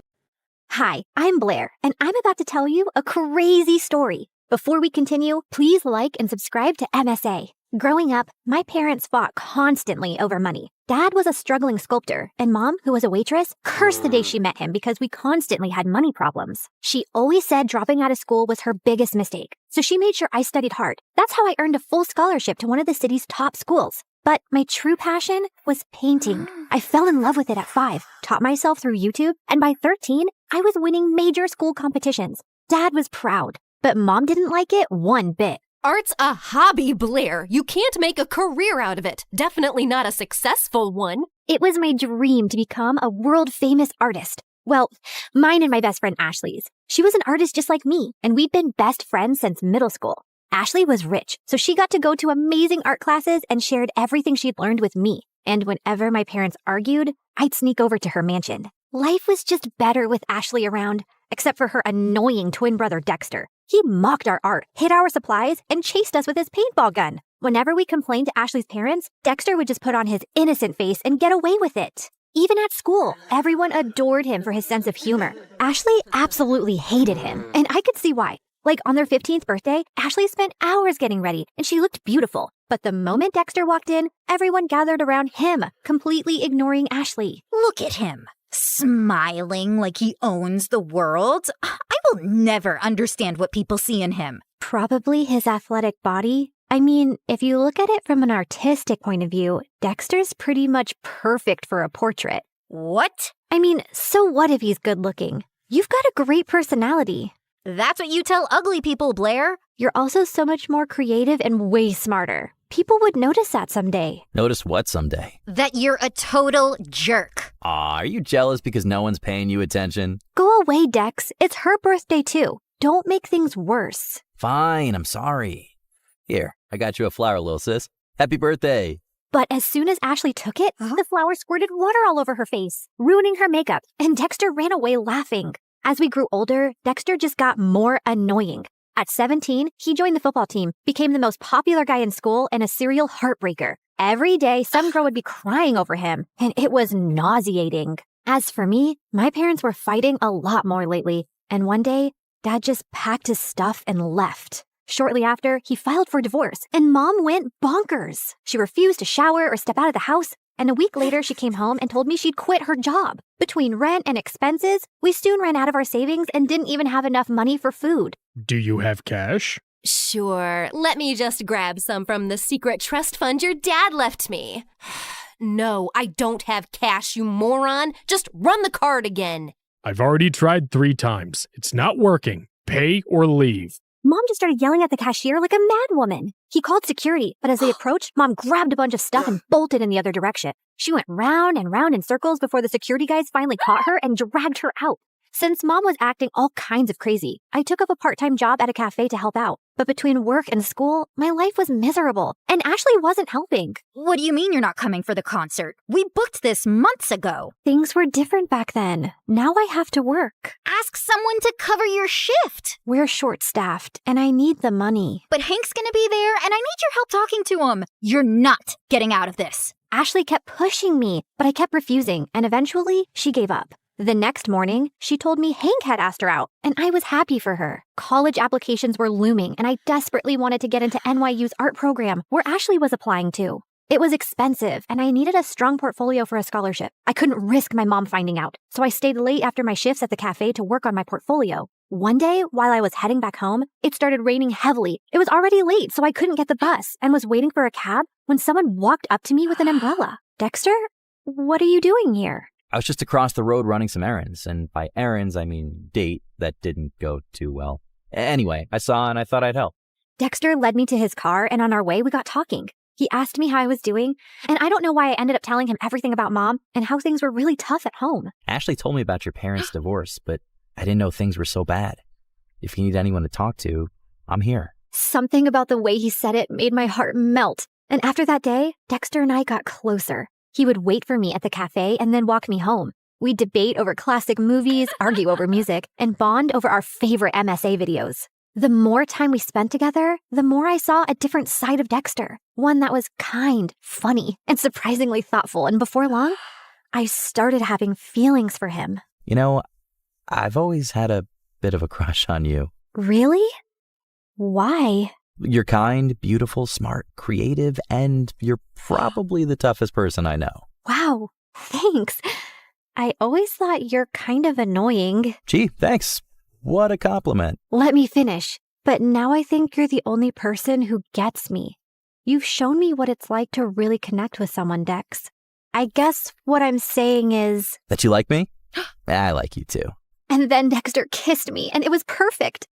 S5: Hi, I'm Blair, and I'm about to tell you a crazy story. Before we continue, please like and subscribe to MSA. Growing up, my parents fought constantly over money. Dad was a struggling sculptor, and Mom, who was a waitress, cursed the day she met him because we constantly had money problems. She always said dropping out of school was her biggest mistake, so she made sure I studied hard. That's how I earned a full scholarship to one of the city's top schools. But my true passion was painting. I fell in love with it at 5, taught myself through YouTube, and by 13, I was winning major school competitions. Dad was proud, but Mom didn't like it one bit.
S4: Art's a hobby, Blair. You can't make a career out of it. Definitely not a successful one.
S5: It was my dream to become a world-famous artist. Well, mine and my best friend Ashley's. She was an artist just like me, and we'd been best friends since middle school. Ashley was rich, so she got to go to amazing art classes and shared everything she'd learned with me. And whenever my parents argued, I'd sneak over to her mansion. Life was just better with Ashley around, except for her annoying twin brother Dexter. He mocked our art, hid our supplies, and chased us with his paintball gun. Whenever we complained to Ashley's parents, Dexter would just put on his innocent face and get away with it. Even at school, everyone adored him for his sense of humor. Ashley absolutely hated him, and I could see why. Like on their 15th birthday, Ashley spent hours getting ready, and she looked beautiful. But the moment Dexter walked in, everyone gathered around him, completely ignoring Ashley.
S6: Look at him, smiling like he owns the world. I will never understand what people see in him.
S5: Probably his athletic body. I mean, if you look at it from an artistic point of view, Dexter's pretty much perfect for a portrait.
S6: What?
S5: I mean, so what if he's good looking? You've got a great personality.
S6: That's what you tell ugly people, Blair.
S5: You're also so much more creative and way smarter. People would notice that someday.
S13: Notice what someday?
S6: That you're a total jerk.
S13: Aw, are you jealous because no one's paying you attention?
S5: Go away, Dex. It's her birthday too. Don't make things worse.
S13: Fine, I'm sorry. Here, I got you a flower, little sis. Happy birthday.
S5: But as soon as Ashley took it, the flower squirted water all over her face, ruining her makeup, and Dexter ran away laughing. As we grew older, Dexter just got more annoying. At 17, he joined the football team, became the most popular guy in school, and a serial heartbreaker. Every day, some girl would be crying over him, and it was nauseating. As for me, my parents were fighting a lot more lately, and one day, Dad just packed his stuff and left. Shortly after, he filed for divorce, and Mom went bonkers. She refused to shower or step out of the house, and a week later, she came home and told me she'd quit her job. Between rent and expenses, we soon ran out of our savings and didn't even have enough money for food.
S14: Do you have cash?
S10: Sure, let me just grab some from the secret trust fund your dad left me. No, I don't have cash, you moron. Just run the card again.
S14: I've already tried 3 times. It's not working. Pay or leave.
S5: Mom just started yelling at the cashier like a madwoman. He called security, but as they approached, Mom grabbed a bunch of stuff and bolted in the other direction. She went round and round in circles before the security guys finally caught her and dragged her out. Since Mom was acting all kinds of crazy, I took up a part-time job at a cafe to help out. But between work and school, my life was miserable, and Ashley wasn't helping.
S6: What do you mean you're not coming for the concert? We booked this months ago.
S5: Things were different back then. Now I have to work.
S6: Ask someone to cover your shift.
S5: We're short-staffed, and I need the money.
S6: But Hank's gonna be there, and I need your help talking to him. You're not getting out of this.
S5: Ashley kept pushing me, but I kept refusing, and eventually, she gave up. The next morning, she told me Hank had asked her out, and I was happy for her. College applications were looming, and I desperately wanted to get into NYU's art program, where Ashley was applying to. It was expensive, and I needed a strong portfolio for a scholarship. I couldn't risk my mom finding out, so I stayed late after my shifts at the cafe to work on my portfolio. One day, while I was heading back home, it started raining heavily. It was already late, so I couldn't get the bus, and was waiting for a cab when someone walked up to me with an umbrella. Dexter, what are you doing here?
S13: I was just across the road running some errands, and by errands, I mean date that didn't go too well. Anyway, I saw and I thought I'd help.
S5: Dexter led me to his car, and on our way, we got talking. He asked me how I was doing, and I don't know why I ended up telling him everything about Mom and how things were really tough at home.
S13: Ashley told me about your parents' divorce, but I didn't know things were so bad. If you need anyone to talk to, I'm here.
S5: Something about the way he said it made my heart melt. And after that day, Dexter and I got closer. He would wait for me at the cafe and then walk me home. We'd debate over classic movies, argue over music, and bond over our favorite MSA videos. The more time we spent together, the more I saw a different side of Dexter. One that was kind, funny, and surprisingly thoughtful. And before long, I started having feelings for him.
S13: You know, I've always had a bit of a crush on you.
S5: Really? Why?
S13: You're kind, beautiful, smart, creative, and you're probably the toughest person I know.
S5: Wow, thanks. I always thought you're kind of annoying.
S13: Gee, thanks. What a compliment.
S5: Let me finish. But now I think you're the only person who gets me. You've shown me what it's like to really connect with someone, Dex. I guess what I'm saying is...
S13: That you like me? I like you too.
S5: And then Dexter kissed me, and it was perfect.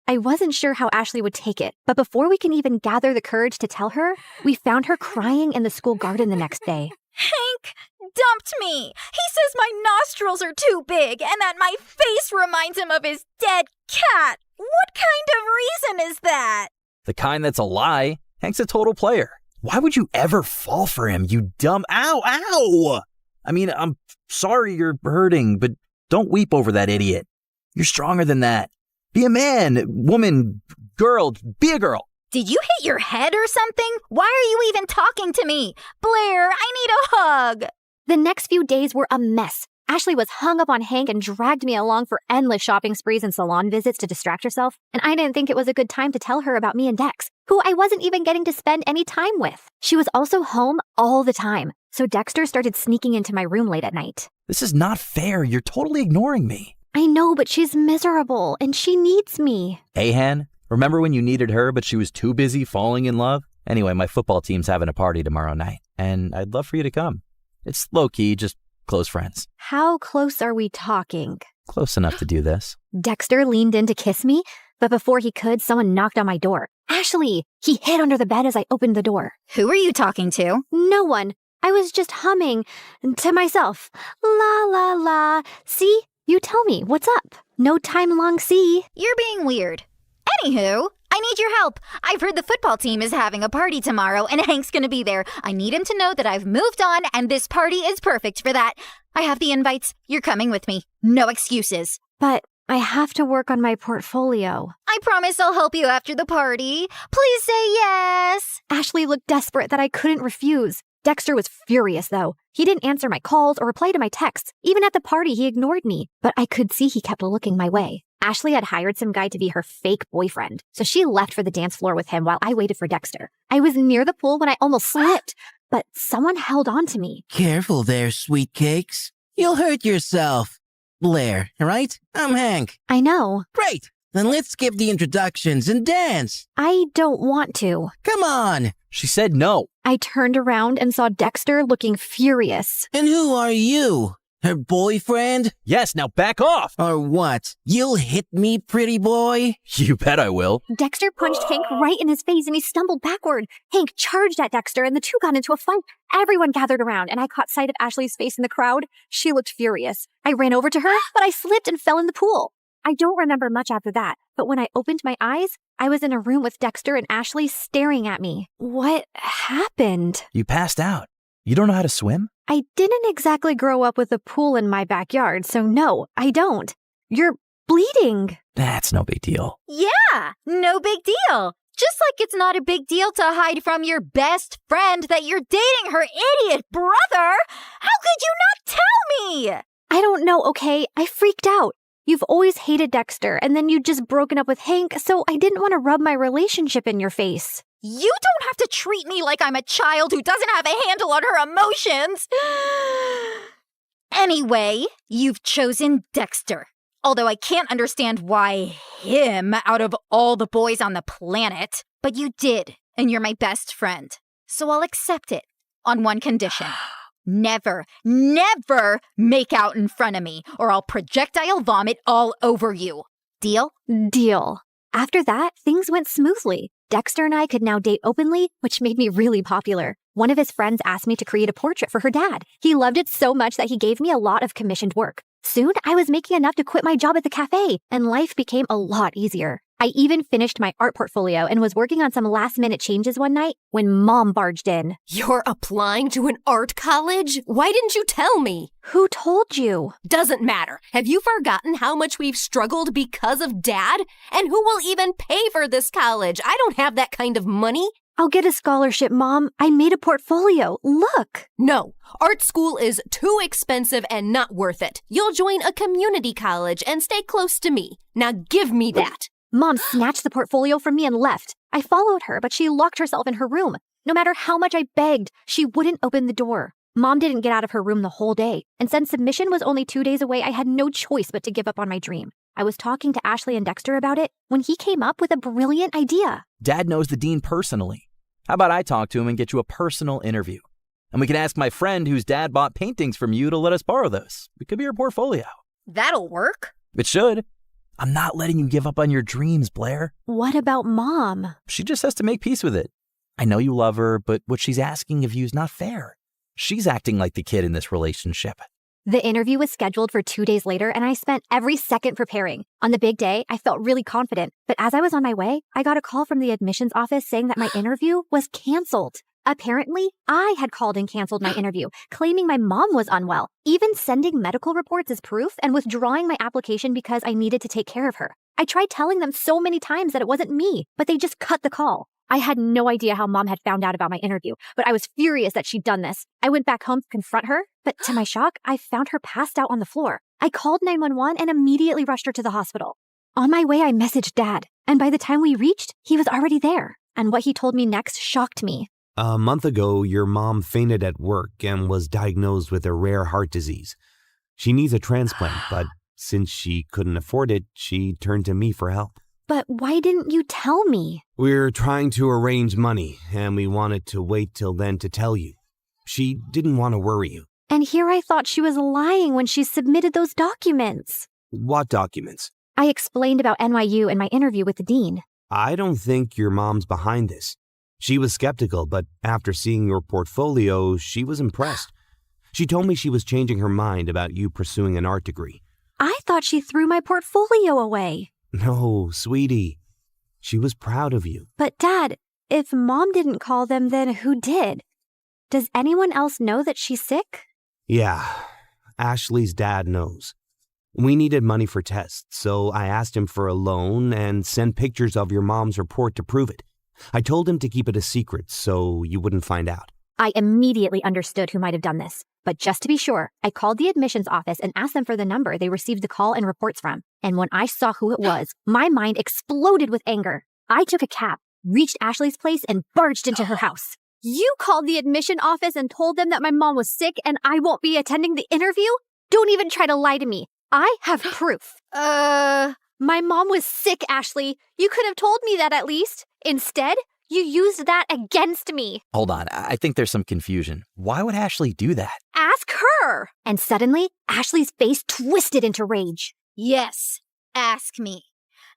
S5: I wasn't sure how Ashley would take it, but before we can even gather the courage to tell her, we found her crying in the school garden the next day.
S6: Hank dumped me. He says my nostrils are too big and that my face reminds him of his dead cat. What kind of reason is that?
S13: The kind that's a lie. Hank's a total player. Why would you ever fall for him, you dumb... Ow! I mean, I'm sorry you're hurting, but don't weep over that idiot. You're stronger than that. Be a man, woman, girl, be a girl.
S6: Did you hit your head or something? Why are you even talking to me? Blair, I need a hug.
S5: The next few days were a mess. Ashley was hung up on Hank and dragged me along for endless shopping sprees and salon visits to distract herself, and I didn't think it was a good time to tell her about me and Dex, who I wasn't even getting to spend any time with. She was also home all the time, so Dexter started sneaking into my room late at night.
S13: This is not fair. You're totally ignoring me.
S5: I know, but she's miserable, and she needs me.
S13: Hey, Han, remember when you needed her, but she was too busy falling in love? Anyway, my football team's having a party tomorrow night, and I'd love for you to come. It's low-key, just close friends.
S5: How close are we talking?
S13: Close enough to do this.
S5: Dexter leaned in to kiss me, but before he could, someone knocked on my door. Ashley! He hid under the bed as I opened the door.
S6: Who are you talking to?
S5: No one. I was just humming to myself. La la la. See? You tell me, what's up? No time long see.
S6: You're being weird. Anywho, I need your help. I've heard the football team is having a party tomorrow and Hank's gonna be there. I need him to know that I've moved on and this party is perfect for that. I have the invites. You're coming with me. No excuses.
S5: But I have to work on my portfolio.
S6: I promise I'll help you after the party. Please say yes.
S5: Ashley looked desperate that I couldn't refuse.
S4: Dexter was furious, though. He didn't answer my calls or reply to my texts. Even at the party, he ignored me. But I could see he kept looking my way. Ashley had hired some guy to be her fake boyfriend, so she left for the dance floor with him while I waited for Dexter. I was near the pool when I almost slipped, but someone held on to me.
S15: Careful there, sweet cakes. You'll hurt yourself. Blair, right? I'm Hank.
S4: I know.
S15: Great. Then let's skip the introductions and dance.
S4: I don't want to.
S15: Come on.
S13: She said no.
S4: I turned around and saw Dexter looking furious.
S15: And who are you? Her boyfriend?
S13: Yes, now back off.
S15: Or what? You'll hit me, pretty boy?
S13: You bet I will.
S4: Dexter punched Hank right in his face and he stumbled backward. Hank charged at Dexter and the two got into a fight. Everyone gathered around and I caught sight of Ashley's face in the crowd. She looked furious. I ran over to her, but I slipped and fell in the pool. I don't remember much after that, but when I opened my eyes, I was in a room with Dexter and Ashley staring at me. What happened?
S13: You passed out. You don't know how to swim?
S4: I didn't exactly grow up with a pool in my backyard, so no, I don't. You're bleeding.
S13: That's no big deal.
S6: Yeah, no big deal. Just like it's not a big deal to hide from your best friend that you're dating her idiot brother. How could you not tell me?
S4: I don't know, okay? I freaked out. You've always hated Dexter, and then you'd just broken up with Hank, so I didn't want to rub my relationship in your face.
S6: You don't have to treat me like I'm a child who doesn't have a handle on her emotions. Anyway, you've chosen Dexter. Although I can't understand why him out of all the boys on the planet. But you did, and you're my best friend. So I'll accept it on one condition. Never, never make out in front of me, or I'll projectile vomit all over you. Deal?
S4: Deal. After that, things went smoothly. Dexter and I could now date openly, which made me really popular. One of his friends asked me to create a portrait for her dad. He loved it so much that he gave me a lot of commissioned work. Soon, I was making enough to quit my job at the cafe, and life became a lot easier. I even finished my art portfolio and was working on some last-minute changes one night when Mom barged in.
S10: You're applying to an art college? Why didn't you tell me?
S4: Who told you?
S10: Doesn't matter. Have you forgotten how much we've struggled because of Dad? And who will even pay for this college? I don't have that kind of money.
S4: I'll get a scholarship, Mom. I made a portfolio. Look.
S10: No, art school is too expensive and not worth it. You'll join a community college and stay close to me. Now give me that.
S4: Mom snatched the portfolio from me and left. I followed her, but she locked herself in her room. No matter how much I begged, she wouldn't open the door. Mom didn't get out of her room the whole day, and since submission was only 2 days away, I had no choice but to give up on my dream. I was talking to Ashley and Dexter about it when he came up with a brilliant idea.
S13: Dad knows the dean personally. How about I talk to him and get you a personal interview? And we can ask my friend whose dad bought paintings from you to let us borrow those. It could be your portfolio.
S6: That'll work.
S13: It should. I'm not letting you give up on your dreams, Blair.
S4: What about Mom?
S13: She just has to make peace with it. I know you love her, but what she's asking of you is not fair. She's acting like the kid in this relationship.
S4: The interview was scheduled for 2 days later, and I spent every second preparing. On the big day, I felt really confident. But as I was on my way, I got a call from the admissions office saying that my interview was canceled. Apparently, I had called and canceled my interview, claiming my mom was unwell, even sending medical reports as proof and withdrawing my application because I needed to take care of her. I tried telling them so many times that it wasn't me, but they just cut the call. I had no idea how Mom had found out about my interview, but I was furious that she'd done this. I went back home to confront her, but to my shock, I found her passed out on the floor. I called 911 and immediately rushed her to the hospital. On my way, I messaged Dad, and by the time we reached, he was already there. And what he told me next shocked me.
S16: A month ago, your mom fainted at work and was diagnosed with a rare heart disease. She needs a transplant, but since she couldn't afford it, she turned to me for help.
S4: But why didn't you tell me?
S16: We're trying to arrange money, and we wanted to wait till then to tell you. She didn't want to worry you.
S4: And here I thought she was lying when she submitted those documents.
S16: What documents?
S4: I explained about NYU and my interview with the dean.
S16: I don't think your mom's behind this. She was skeptical, but after seeing your portfolio, she was impressed. She told me she was changing her mind about you pursuing an art degree.
S4: I thought she threw my portfolio away.
S16: No, sweetie. She was proud of you.
S4: But Dad, if Mom didn't call them, then who did? Does anyone else know that she's sick?
S16: Yeah, Ashley's dad knows. We needed money for tests, so I asked him for a loan and sent pictures of your mom's report to prove it. I told him to keep it a secret so you wouldn't find out.
S4: I immediately understood who might have done this. But just to be sure, I called the admissions office and asked them for the number they received the call and reports from. And when I saw who it was, my mind exploded with anger. I took a cab, reached Ashley's place, and barged into her house. You called the admission office and told them that my mom was sick and I won't be attending the interview? Don't even try to lie to me. I have proof. My mom was sick, Ashley. You could have told me that at least. Instead, you used that against me.
S13: Hold on, I think there's some confusion. Why would Ashley do that?
S4: Ask her. And suddenly, Ashley's face twisted into rage.
S6: Yes, ask me.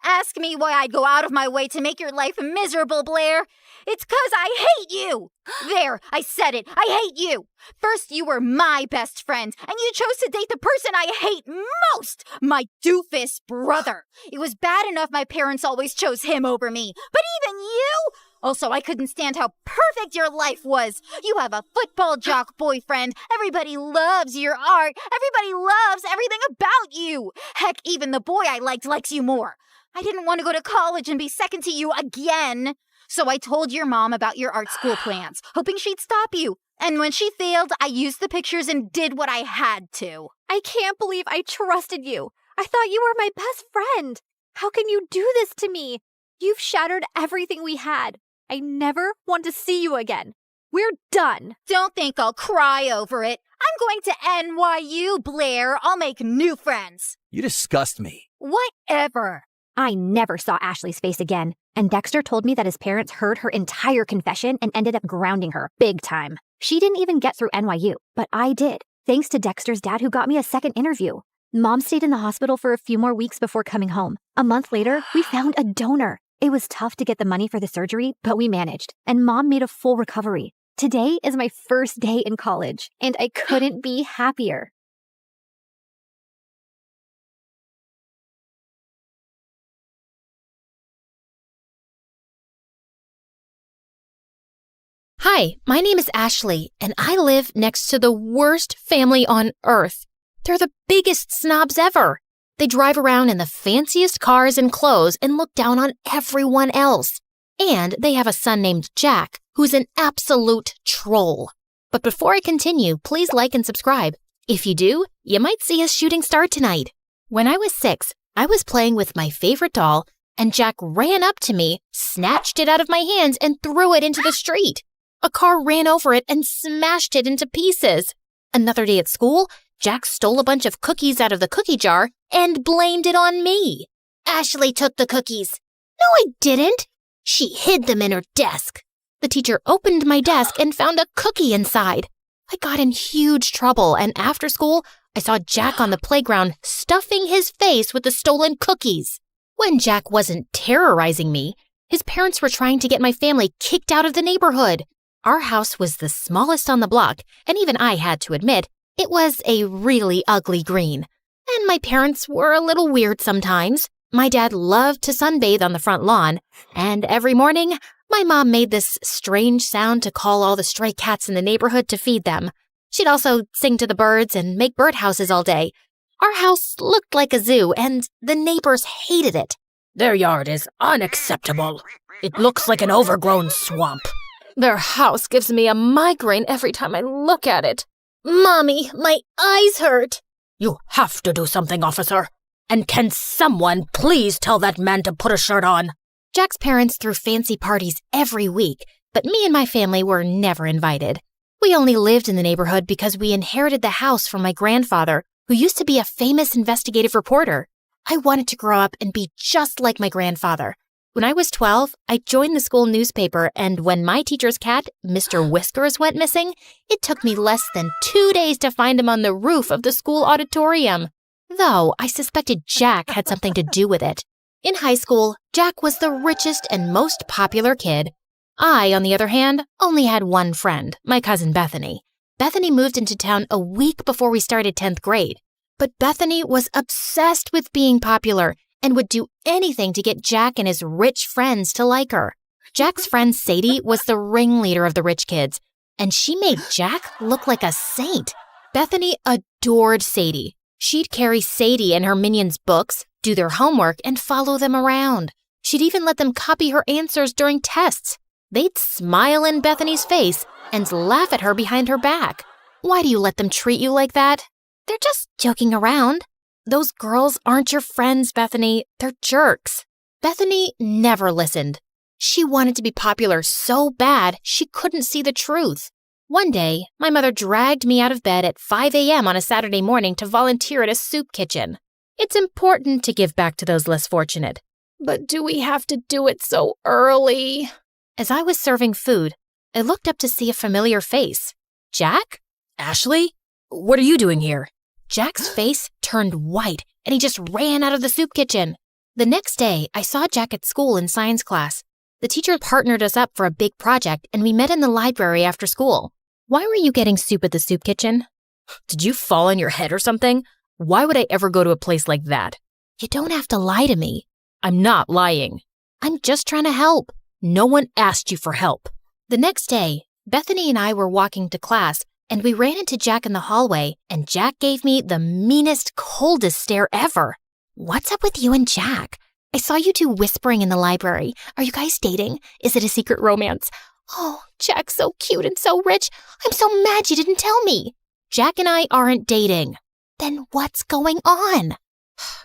S6: Ask me why I'd go out of my way to make your life miserable, Blair. It's 'cause I hate you. There, I said it. I hate you. First, you were my best friend, and you chose to date the person I hate most, my doofus brother. It was bad enough my parents always chose him over me, but even you? Also, I couldn't stand how perfect your life was. You have a football jock boyfriend. Everybody loves your art. Everybody loves everything about you. Heck, even the boy I likes you more. I didn't want to go to college and be second to you again. So I told your mom about your art school plans, hoping she'd stop you. And when she failed, I used the pictures and did what I had to.
S4: I can't believe I trusted you. I thought you were my best friend. How can you do this to me? You've shattered everything we had. I never want to see you again. We're done.
S6: Don't think I'll cry over it. I'm going to NYU, Blair. I'll make new friends.
S13: You disgust me.
S6: Whatever.
S4: I never saw Ashley's face again, and Dexter told me that his parents heard her entire confession and ended up grounding her big time. She didn't even get through NYU, but I did, thanks to Dexter's dad who got me a second interview. Mom stayed in the hospital for a few more weeks before coming home. A month later, we found a donor. It was tough to get the money for the surgery, but we managed, and Mom made a full recovery. Today is my first day in college, and I couldn't be happier.
S1: Hi, my name is Ashley, and I live next to the worst family on earth. They're the biggest snobs ever. They drive around in the fanciest cars and clothes and look down on everyone else. And they have a son named Jack, who's an absolute troll. But before I continue, please like and subscribe. If you do, you might see a shooting star tonight. When I was 6, I was playing with my favorite doll, and Jack ran up to me, snatched it out of my hands, and threw it into the street. A car ran over it and smashed it into pieces. Another day at school, Jack stole a bunch of cookies out of the cookie jar and blamed it on me. Ashley took the cookies. No, I didn't. She hid them in her desk. The teacher opened my desk and found a cookie inside. I got in huge trouble, and after school, I saw Jack on the playground stuffing his face with the stolen cookies. When Jack wasn't terrorizing me, his parents were trying to get my family kicked out of the neighborhood. Our house was the smallest on the block, and even I had to admit, it was a really ugly green. And my parents were a little weird sometimes. My dad loved to sunbathe on the front lawn, and every morning, my mom made this strange sound to call all the stray cats in the neighborhood to feed them. She'd also sing to the birds and make birdhouses all day. Our house looked like a zoo, and the neighbors hated it.
S2: Their yard is unacceptable. It looks like an overgrown swamp. Their house gives me a migraine every time I look at it.
S1: Mommy, my eyes hurt.
S2: You have to do something, officer. And can someone please tell that man to put a shirt on?
S1: Jack's parents threw fancy parties every week, but me and my family were never invited. We only lived in the neighborhood because we inherited the house from my grandfather, who used to be a famous investigative reporter. I wanted to grow up and be just like my grandfather. When I was 12, I joined the school newspaper, and when my teacher's cat, Mr. Whiskers, went missing, it took me less than 2 days to find him on the roof of the school auditorium. Though I suspected Jack had something to do with it. In high school, Jack was the richest and most popular kid. I, on the other hand, only had one friend, my cousin Bethany. Bethany moved into town a week before we started 10th grade. But Bethany was obsessed with being popular and would do anything to get Jack and his rich friends to like her. Jack's friend Sadie was the ringleader of the rich kids, and she made Jack look like a saint. Bethany adored Sadie. She'd carry Sadie and her minions' books, do their homework, and follow them around. She'd even let them copy her answers during tests. They'd smile in Bethany's face and laugh at her behind her back. Why do you let them treat you like that? They're just joking around. Those girls aren't your friends, Bethany. They're jerks. Bethany never listened. She wanted to be popular so bad she couldn't see the truth. One day, my mother dragged me out of bed at 5 a.m. on a Saturday morning to volunteer at a soup kitchen. It's important to give back to those less fortunate. But do we have to do it so early? As I was serving food, I looked up to see a familiar face. Jack?
S2: Ashley? What are you doing here?
S1: Jack's face turned white, and he just ran out of the soup kitchen. The next day, I saw Jack at school in science class. The teacher partnered us up for a big project, and we met in the library after school. Why were you getting soup at the soup kitchen?
S2: Did you fall on your head or something? Why would I ever go to a place like that?
S1: You don't have to lie to me.
S2: I'm not lying.
S1: I'm just trying to help.
S2: No one asked you for help.
S1: The next day, Bethany and I were walking to class, and we ran into Jack in the hallway, and Jack gave me the meanest, coldest stare ever. What's up with you and Jack? I saw you two whispering in the library. Are you guys dating? Is it a secret romance? Oh, Jack's so cute and so rich. I'm so mad you didn't tell me.
S2: Jack and I aren't dating.
S1: Then what's going on?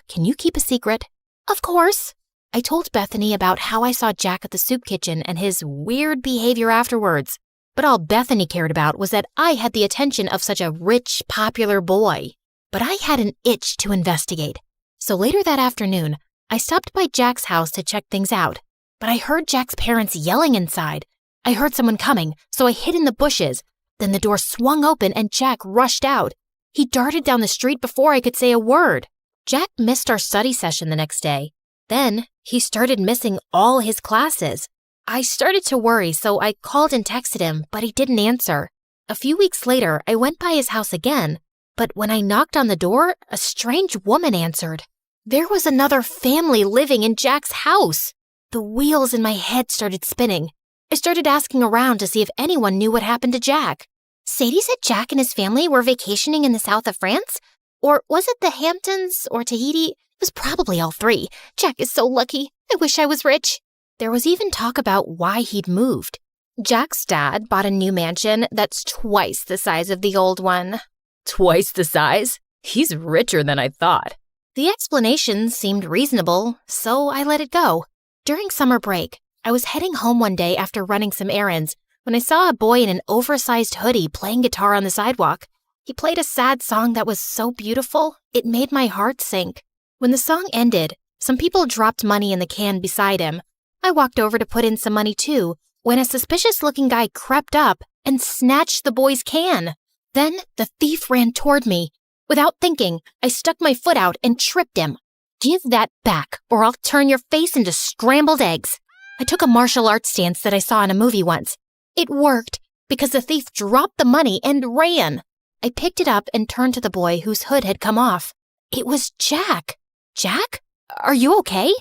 S2: Can you keep a secret?
S1: Of course.
S2: I told Bethany about how I saw Jack at the soup kitchen and his weird behavior afterwards. But all Bethany cared about was that I had the attention of such a rich, popular boy. But I had an itch to investigate. So later that afternoon, I stopped by Jack's house to check things out. But I heard Jack's parents yelling inside. I heard someone coming, so I hid in the bushes. Then the door swung open and Jack rushed out. He darted down the street before I could say a word. Jack missed our study session the next day. Then he started missing all his classes. I started to worry, so I called and texted him, but he didn't answer. A few weeks later, I went by his house again, but when I knocked on the door, a strange woman answered. There was another family living in Jack's house. The wheels in my head started spinning. I started asking around to see if anyone knew what happened to Jack.
S1: Sadie said Jack and his family were vacationing in the south of France? Or was it the Hamptons or Tahiti? It was probably all three. Jack is so lucky. I wish I was rich. There was even talk about why he'd moved. Jack's dad bought a new mansion that's twice the size of the old one.
S2: Twice the size? He's richer than I thought.
S1: The explanation seemed reasonable, so I let it go. During summer break, I was heading home one day after running some errands when I saw a boy in an oversized hoodie playing guitar on the sidewalk. He played a sad song that was so beautiful, it made my heart sink. When the song ended, some people dropped money in the can beside him. I walked over to put in some money too, when a suspicious-looking guy crept up and snatched the boy's can. Then the thief ran toward me. Without thinking, I stuck my foot out and tripped him. Give that back, or I'll turn your face into scrambled eggs. I took a martial arts stance that I saw in a movie once. It worked, because the thief dropped the money and ran. I picked it up and turned to the boy whose hood had come off. It was Jack. Jack? Are you okay?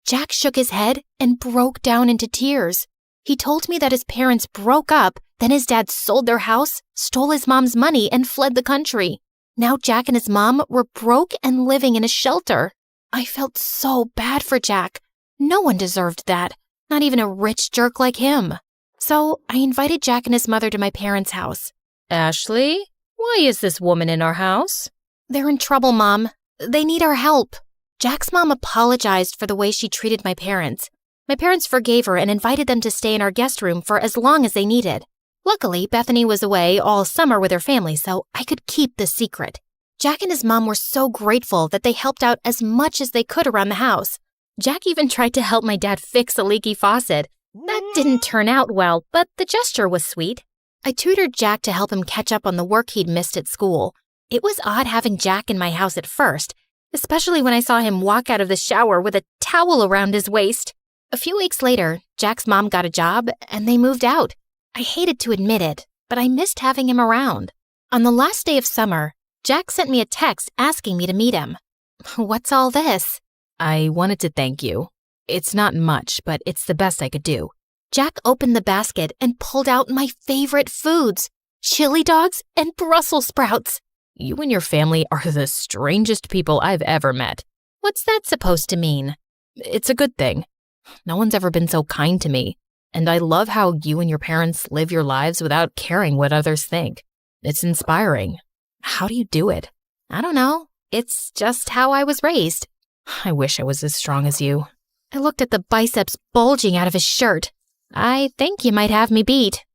S1: Jack shook his head and broke down into tears. He told me that his parents broke up, then his dad sold their house, stole his mom's money, and fled the country. Now Jack and his mom were broke and living in a shelter. I felt so bad for Jack. No one deserved that, not even a rich jerk like him. So I invited Jack and his mother to my parents' house.
S2: Ashley, why is this woman in our house?
S1: They're in trouble, Mom. They need our help. Jack's mom apologized for the way she treated my parents. My parents forgave her and invited them to stay in our guest room for as long as they needed. Luckily, Bethany was away all summer with her family, so I could keep the secret. Jack and his mom were so grateful that they helped out as much as they could around the house. Jack even tried to help my dad fix a leaky faucet. That didn't turn out well, but the gesture was sweet. I tutored Jack to help him catch up on the work he'd missed at school. It was odd having Jack in my house at first, especially when I saw him walk out of the shower with a towel around his waist. A few weeks later, Jack's mom got a job and they moved out. I hated to admit it, but I missed having him around. On the last day of summer, Jack sent me a text asking me to meet him. What's all this?
S2: I wanted to thank you. It's not much, but it's the best I could do.
S1: Jack opened the basket and pulled out my favorite foods, chili dogs and Brussels sprouts.
S2: You and your family are the strangest people I've ever met.
S1: What's that supposed to mean?
S2: It's a good thing.
S1: No one's ever been so kind to me. And I love how you and your parents live your lives without caring what others think. It's inspiring. How do you do it? I don't know. It's just how I was raised. I wish I was as strong as you. I looked at the biceps bulging out of his shirt. I think you might have me beat.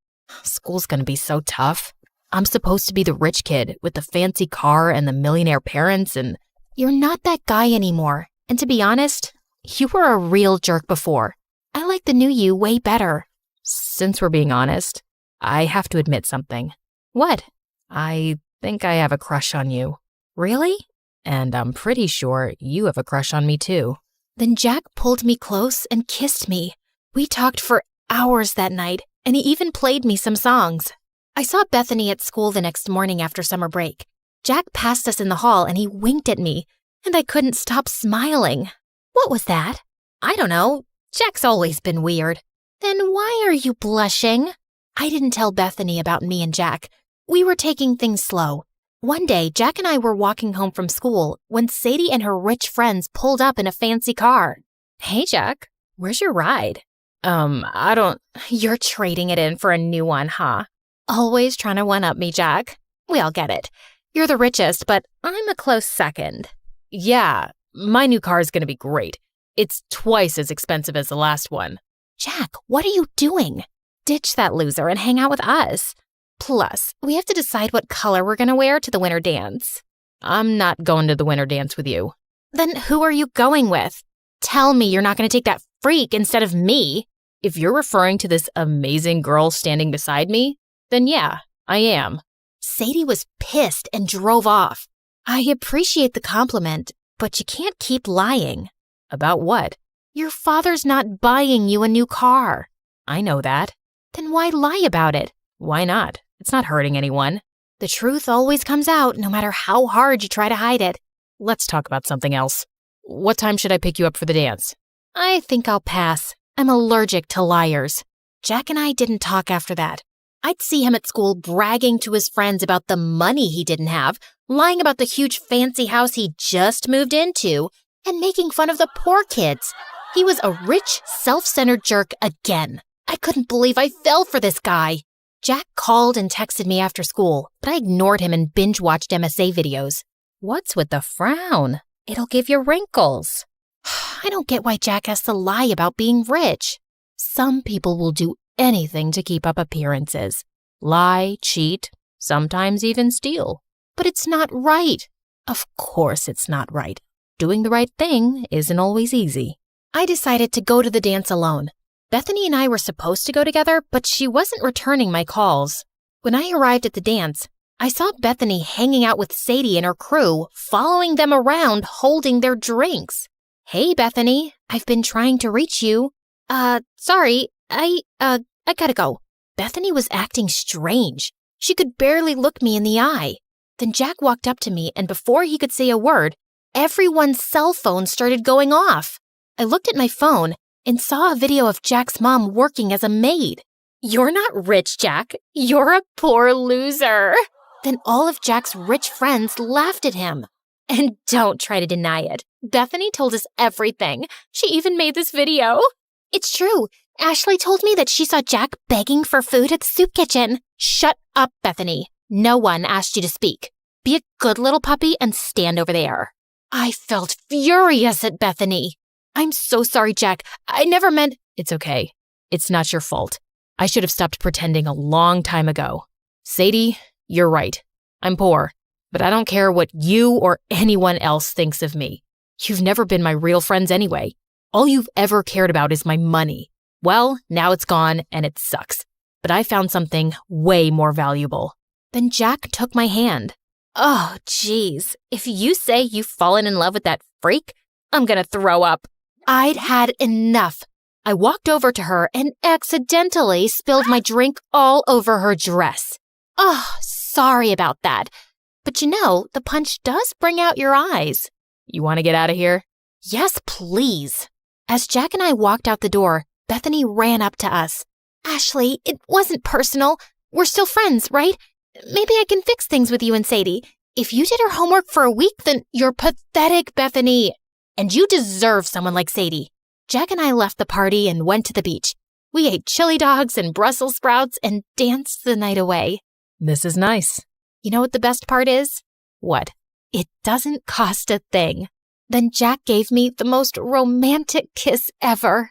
S1: School's gonna be so tough. I'm supposed to be the rich kid with the fancy car and the millionaire parents, and you're not that guy anymore. And to be honest, you were a real jerk before. I like the new you way better. Since we're being honest, I have to admit something. What? I think I have a crush on you. Really? And I'm pretty sure you have a crush on me too. Then Jack pulled me close and kissed me. We talked for hours that night, and he even played me some songs. I saw Bethany at school the next morning after summer break. Jack passed us in the hall and he winked at me, and I couldn't stop smiling. What was that? I don't know. Jack's always been weird. Then why are you blushing? I didn't tell Bethany about me and Jack. We were taking things slow. One day, Jack and I were walking home from school when Sadie and her rich friends pulled up in a fancy car. Hey, Jack, where's your ride? You're trading it in for a new one, huh? Always trying to one-up me, Jack. We all get it. You're the richest, but I'm a close second.
S2: Yeah, my new car is going to be great. It's twice as expensive as the last one.
S1: Jack, what are you doing? Ditch that loser and hang out with us. Plus, we have to decide what color we're going to wear to the winter dance.
S2: I'm not going to the winter dance with you.
S1: Then who are you going with? Tell me you're not going to take that freak instead of me.
S2: If you're referring to this amazing girl standing beside me, then yeah, I am.
S1: Sadie was pissed and drove off. I appreciate the compliment, but you can't keep lying.
S2: About what?
S1: Your father's not buying you a new car.
S2: I know that.
S1: Then why lie about it?
S2: Why not? It's not hurting anyone.
S1: The truth always comes out, no matter how hard you try to hide it.
S2: Let's talk about something else. What time should I pick you up for the dance?
S1: I think I'll pass. I'm allergic to liars. Jack and I didn't talk after that. I'd see him at school bragging to his friends about the money he didn't have, lying about the huge fancy house he just moved into, and making fun of the poor kids. He was a rich, self-centered jerk again. I couldn't believe I fell for this guy. Jack called and texted me after school, but I ignored him and binge-watched MSA videos.
S2: What's with the frown? It'll give you wrinkles.
S1: I don't get why Jack has to lie about being rich. Some people will do anything to keep up appearances. Lie, cheat, sometimes even steal. But it's not right. Of course it's not right. Doing the right thing isn't always easy. I decided to go to the dance alone. Bethany and I were supposed to go together, but she wasn't returning my calls. When I arrived at the dance, I saw Bethany hanging out with Sadie and her crew, following them around, holding their drinks. Hey, Bethany, I've been trying to reach you. Sorry, I gotta go. Bethany was acting strange. She could barely look me in the eye. Then Jack walked up to me, and before he could say a word, everyone's cell phone started going off. I looked at my phone and saw a video of Jack's mom working as a maid. You're not rich, Jack. You're a poor loser. Then all of Jack's rich friends laughed at him. And don't try to deny it. Bethany told us everything. She even made this video. It's true. Ashley told me that she saw Jack begging for food at the soup kitchen. Shut up, Bethany. No one asked you to speak. Be a good little puppy and stand over there. I felt furious at Bethany. I'm so sorry, Jack. I never meant...
S2: It's okay. It's not your fault. I should have stopped pretending a long time ago. Sadie, you're right. I'm poor, but I don't care what you or anyone else thinks of me. You've never been my real friends anyway. All you've ever cared about is my money. Well, now it's gone and it sucks. But I found something way more valuable.
S1: Then Jack took my hand. Oh, geez. If you say you've fallen in love with that freak, I'm gonna throw up. I'd had enough. I walked over to her and accidentally spilled my drink all over her dress. Oh, sorry about that. But you know, the punch does bring out your eyes.
S2: You want to get out of here?
S1: Yes, please. As Jack and I walked out the door, Bethany ran up to us. Ashley, it wasn't personal. We're still friends, right? Maybe I can fix things with you and Sadie. If you did her homework for a week, then you're pathetic, Bethany. And you deserve someone like Sadie. Jack and I left the party and went to the beach. We ate chili dogs and Brussels sprouts and danced the night away.
S2: This is nice.
S1: You know what the best part is? What? It doesn't cost a thing. Then Jack gave me the most romantic kiss ever.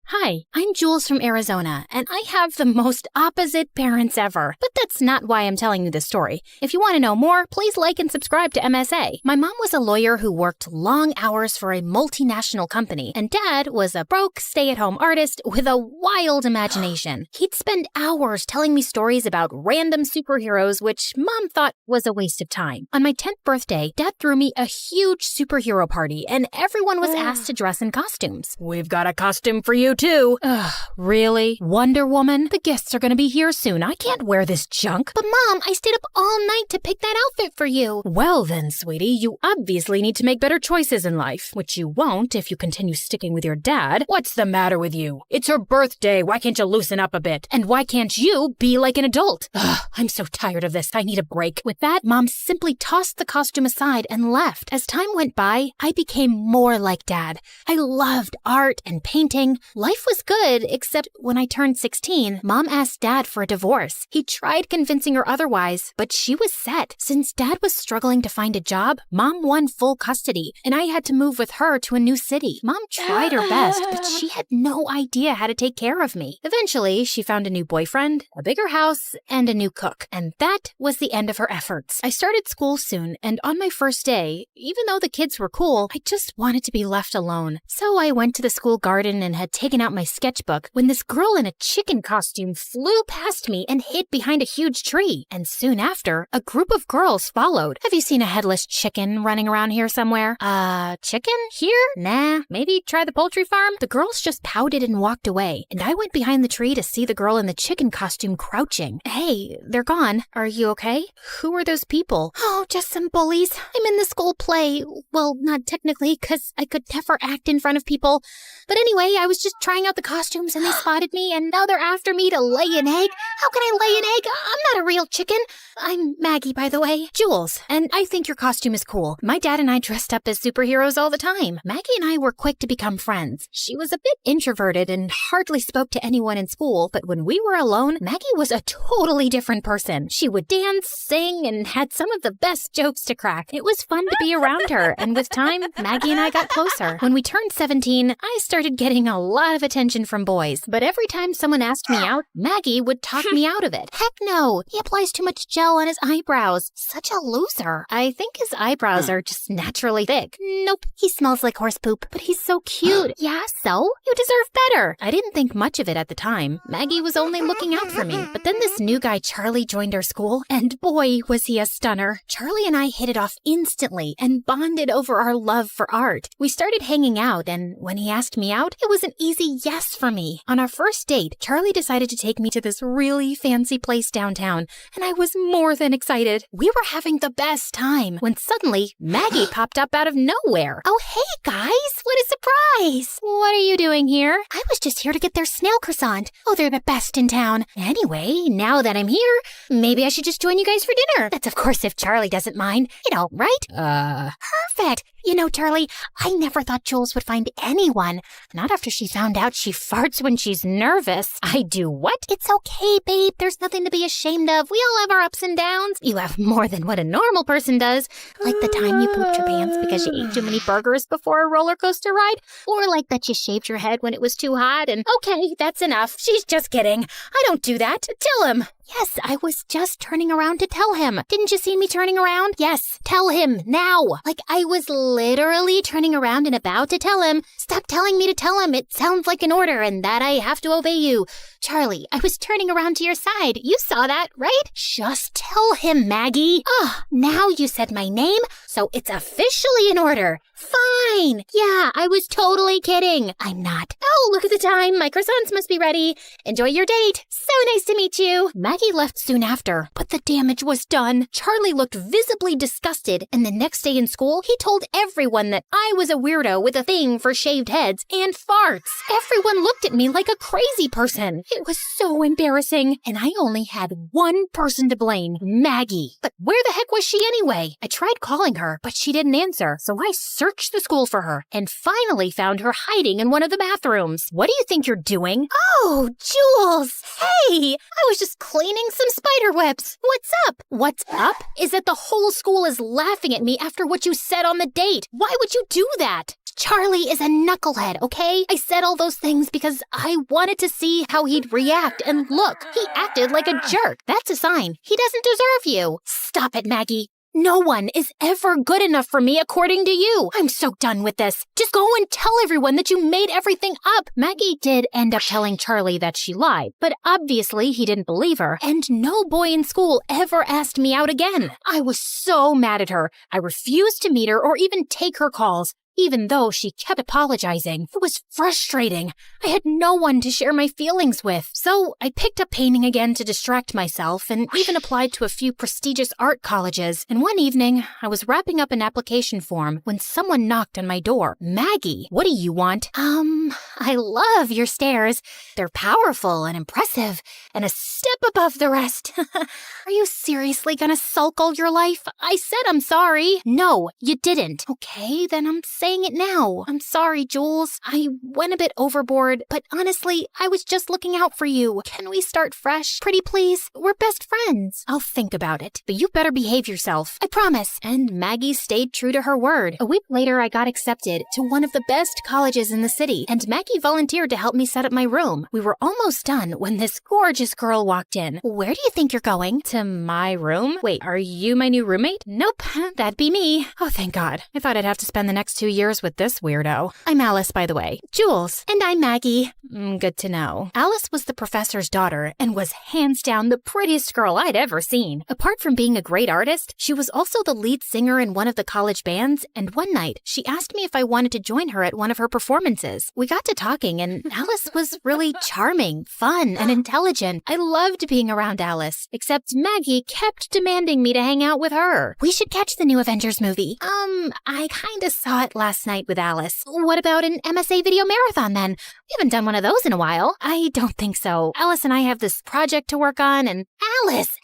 S4: Hi, I'm Jules from Arizona, and I have the most opposite parents ever. But that's not why I'm telling you this story. If you want to know more, please like and subscribe to MSA. My mom was a lawyer who worked long hours for a multinational company, and Dad was a broke, stay-at-home artist with a wild imagination. He'd spend hours telling me stories about random superheroes, which Mom thought was a waste of time. On my 10th birthday, Dad threw me a huge superhero party, and everyone was asked to dress in costumes.
S2: We've got a costume for you, too.
S4: Ugh, really? Wonder Woman? The guests are gonna be here soon. I can't wear this junk.
S5: But Mom, I stayed up all night to pick that outfit for you.
S4: Well then, sweetie, you obviously need to make better choices in life, which you won't if you continue sticking with your dad. What's the matter with you? It's her birthday. Why can't you loosen up a bit? And why can't you be like an adult? Ugh, I'm so tired of this. I need a break. With that, Mom simply tossed the costume aside and left. As time went by, I became more like Dad. I loved art and painting. Life was good, except when I turned 16, Mom asked Dad for a divorce. He tried convincing her otherwise, but she was set. Since Dad was struggling to find a job, Mom won full custody, and I had to move with her to a new city. Mom tried her best, but she had no idea how to take care of me. Eventually, she found a new boyfriend, a bigger house, and a new cook, and that was the end of her efforts. I started school soon, and on my first day, even though the kids were cool, I just wanted to be left alone. So I went to the school garden and had taken out my sketchbook when this girl in a chicken costume flew past me and hid behind a huge tree. And soon after, a group of girls followed. Have you seen a headless chicken running around here somewhere? Chicken? Here? Nah, maybe try the poultry farm? The girls just pouted and walked away, and I went behind the tree to see the girl in the chicken costume crouching. Hey, they're gone. Are you okay? Who are those people?
S5: Oh, just some bullies. I'm in the school play. Well, not technically, because I could never act in front of people. But anyway, I was just trying out the costumes and they spotted me, and now they're after me to lay an egg. How can I lay an egg? I'm not a real chicken. I'm Maggie, by the way.
S4: Jules, and I think your costume is cool. My dad and I dressed up as superheroes all the time. Maggie and I were quick to become friends. She was a bit introverted and hardly spoke to anyone in school, but when we were alone, Maggie was a totally different person. She would dance, sing, and had some of the best jokes to crack. It was fun to be around her, and with time, Maggie and I got closer. When we turned 17, I started getting a lot of attention from boys, but every time someone asked me out, Maggie would talk me out of it.
S5: Heck no, he applies too much gel on his eyebrows. Such a loser.
S4: I think his eyebrows are just naturally thick.
S5: Nope, he smells like horse poop.
S4: But he's so cute.
S5: Yeah, so?
S4: You deserve better. I didn't think much of it at the time. Maggie was only looking out for me. But then this new guy, Charlie, joined our school, and boy, was he a stunner. Charlie and I hit it off instantly and bonded over our love for art. We started hanging out, and when he asked me out, it was an easy yes for me. On our first date, Charlie decided to take me to this really fancy place downtown, and I was more than excited. We were having the best time when suddenly Maggie popped up out of nowhere.
S5: Oh, hey guys, what a surprise!
S4: What are you doing here?
S5: I was just here to get their snail croissant. Oh, they're the best in town. Anyway, now that I'm here, maybe I should just join you guys for dinner. That's of course if Charlie doesn't mind. You know, right? Perfect. You know, Charlie, I never thought Jules would find anyone. Not after she found out she farts when she's nervous.
S4: I do what?
S5: It's okay, babe. There's nothing to be ashamed of. We all have our ups and downs.
S4: You have more than what a normal person does.
S5: Like the time you pooped your pants because you ate too many burgers before a roller coaster ride. Or like that you shaved your head when it was too hot and...
S4: Okay, that's enough. She's just kidding. I don't do that. Tell him.
S5: Yes, I was just turning around to tell him. Didn't you see me turning around? Yes, tell him now. Like I was literally turning around and about to tell him. Stop telling me to tell him. It sounds like an order and that I have to obey you. Charlie, I was turning around to your side. You saw that, right? Just tell him, Maggie. Now you said my name, so it's officially an order. Fine. Yeah, I was totally kidding. I'm not.
S4: Oh, look at the time. My croissants must be ready. Enjoy your date. So nice to meet you.
S5: Maggie Maggie left soon after, but the damage was done. Charlie looked visibly disgusted, and the next day in school, he told everyone that I was a weirdo with a thing for shaved heads and farts. Everyone looked at me like a crazy person. It was so embarrassing, and I only had one person to blame, Maggie. But where the heck was she anyway? I tried calling her, but she didn't answer, so I searched the school for her and finally found her hiding in one of the bathrooms. What do you think you're doing?
S1: Oh, Jules! Hey! I was just cleaning some spider webs. What's up?
S5: What's up is that the whole school is laughing at me after what you said on the date. Why would you do that? Charlie is a knucklehead, okay? I said all those things because I wanted to see how he'd react, and look, he acted like a jerk. That's a sign he doesn't deserve you. Stop it, Maggie. No one is ever good enough for me according to you. I'm so done with this. Just go and tell everyone that you made everything up. Maggie did end up telling Charlie that she lied, but obviously he didn't believe her, and no boy in school ever asked me out again. I was so mad at her. I refused to meet her or even take her calls, even though she kept apologizing. It was frustrating. I had no one to share my feelings with. So I picked up painting again to distract myself and even applied to a few prestigious art colleges. And one evening, I was wrapping up an application form when someone knocked on my door. Maggie, what do you want?
S1: I love your stares. They're powerful and impressive and a step above the rest.
S5: Are you seriously gonna sulk all your life? I said I'm sorry. No, you didn't. Okay, then I'm saying it now. I'm sorry, Jules. I went a bit overboard, but honestly, I was just looking out for you. Can we start fresh? Pretty please? We're best friends. I'll think about it, but you better behave yourself. I promise. And Maggie stayed true to her word. A week later, I got accepted to one of the best colleges in the city, and Maggie volunteered to help me set up my room. We were almost done when this gorgeous girl walked in. Where do you think you're going? To my room? Wait, are you my new roommate? Nope, that'd be me. Oh, thank God. I thought I'd have to spend the next 2 years with this weirdo. I'm Alice, by the way. Jules.
S1: And I'm Maggie.
S5: Good to know. Alice was the professor's daughter and was hands down the prettiest girl I'd ever seen. Apart from being a great artist, she was also the lead singer in one of the college bands, and one night, she asked me if I wanted to join her at one of her performances. We got to talking, and Alice was really charming, fun, and intelligent. I loved being around Alice, except Maggie kept demanding me to hang out with her.
S1: We should catch the new Avengers movie.
S5: I kinda saw it last night with Alice. What about an MSA video marathon then? We haven't done one of those in a while. I don't think so. Alice and I have this project to work on, and
S1: Alice!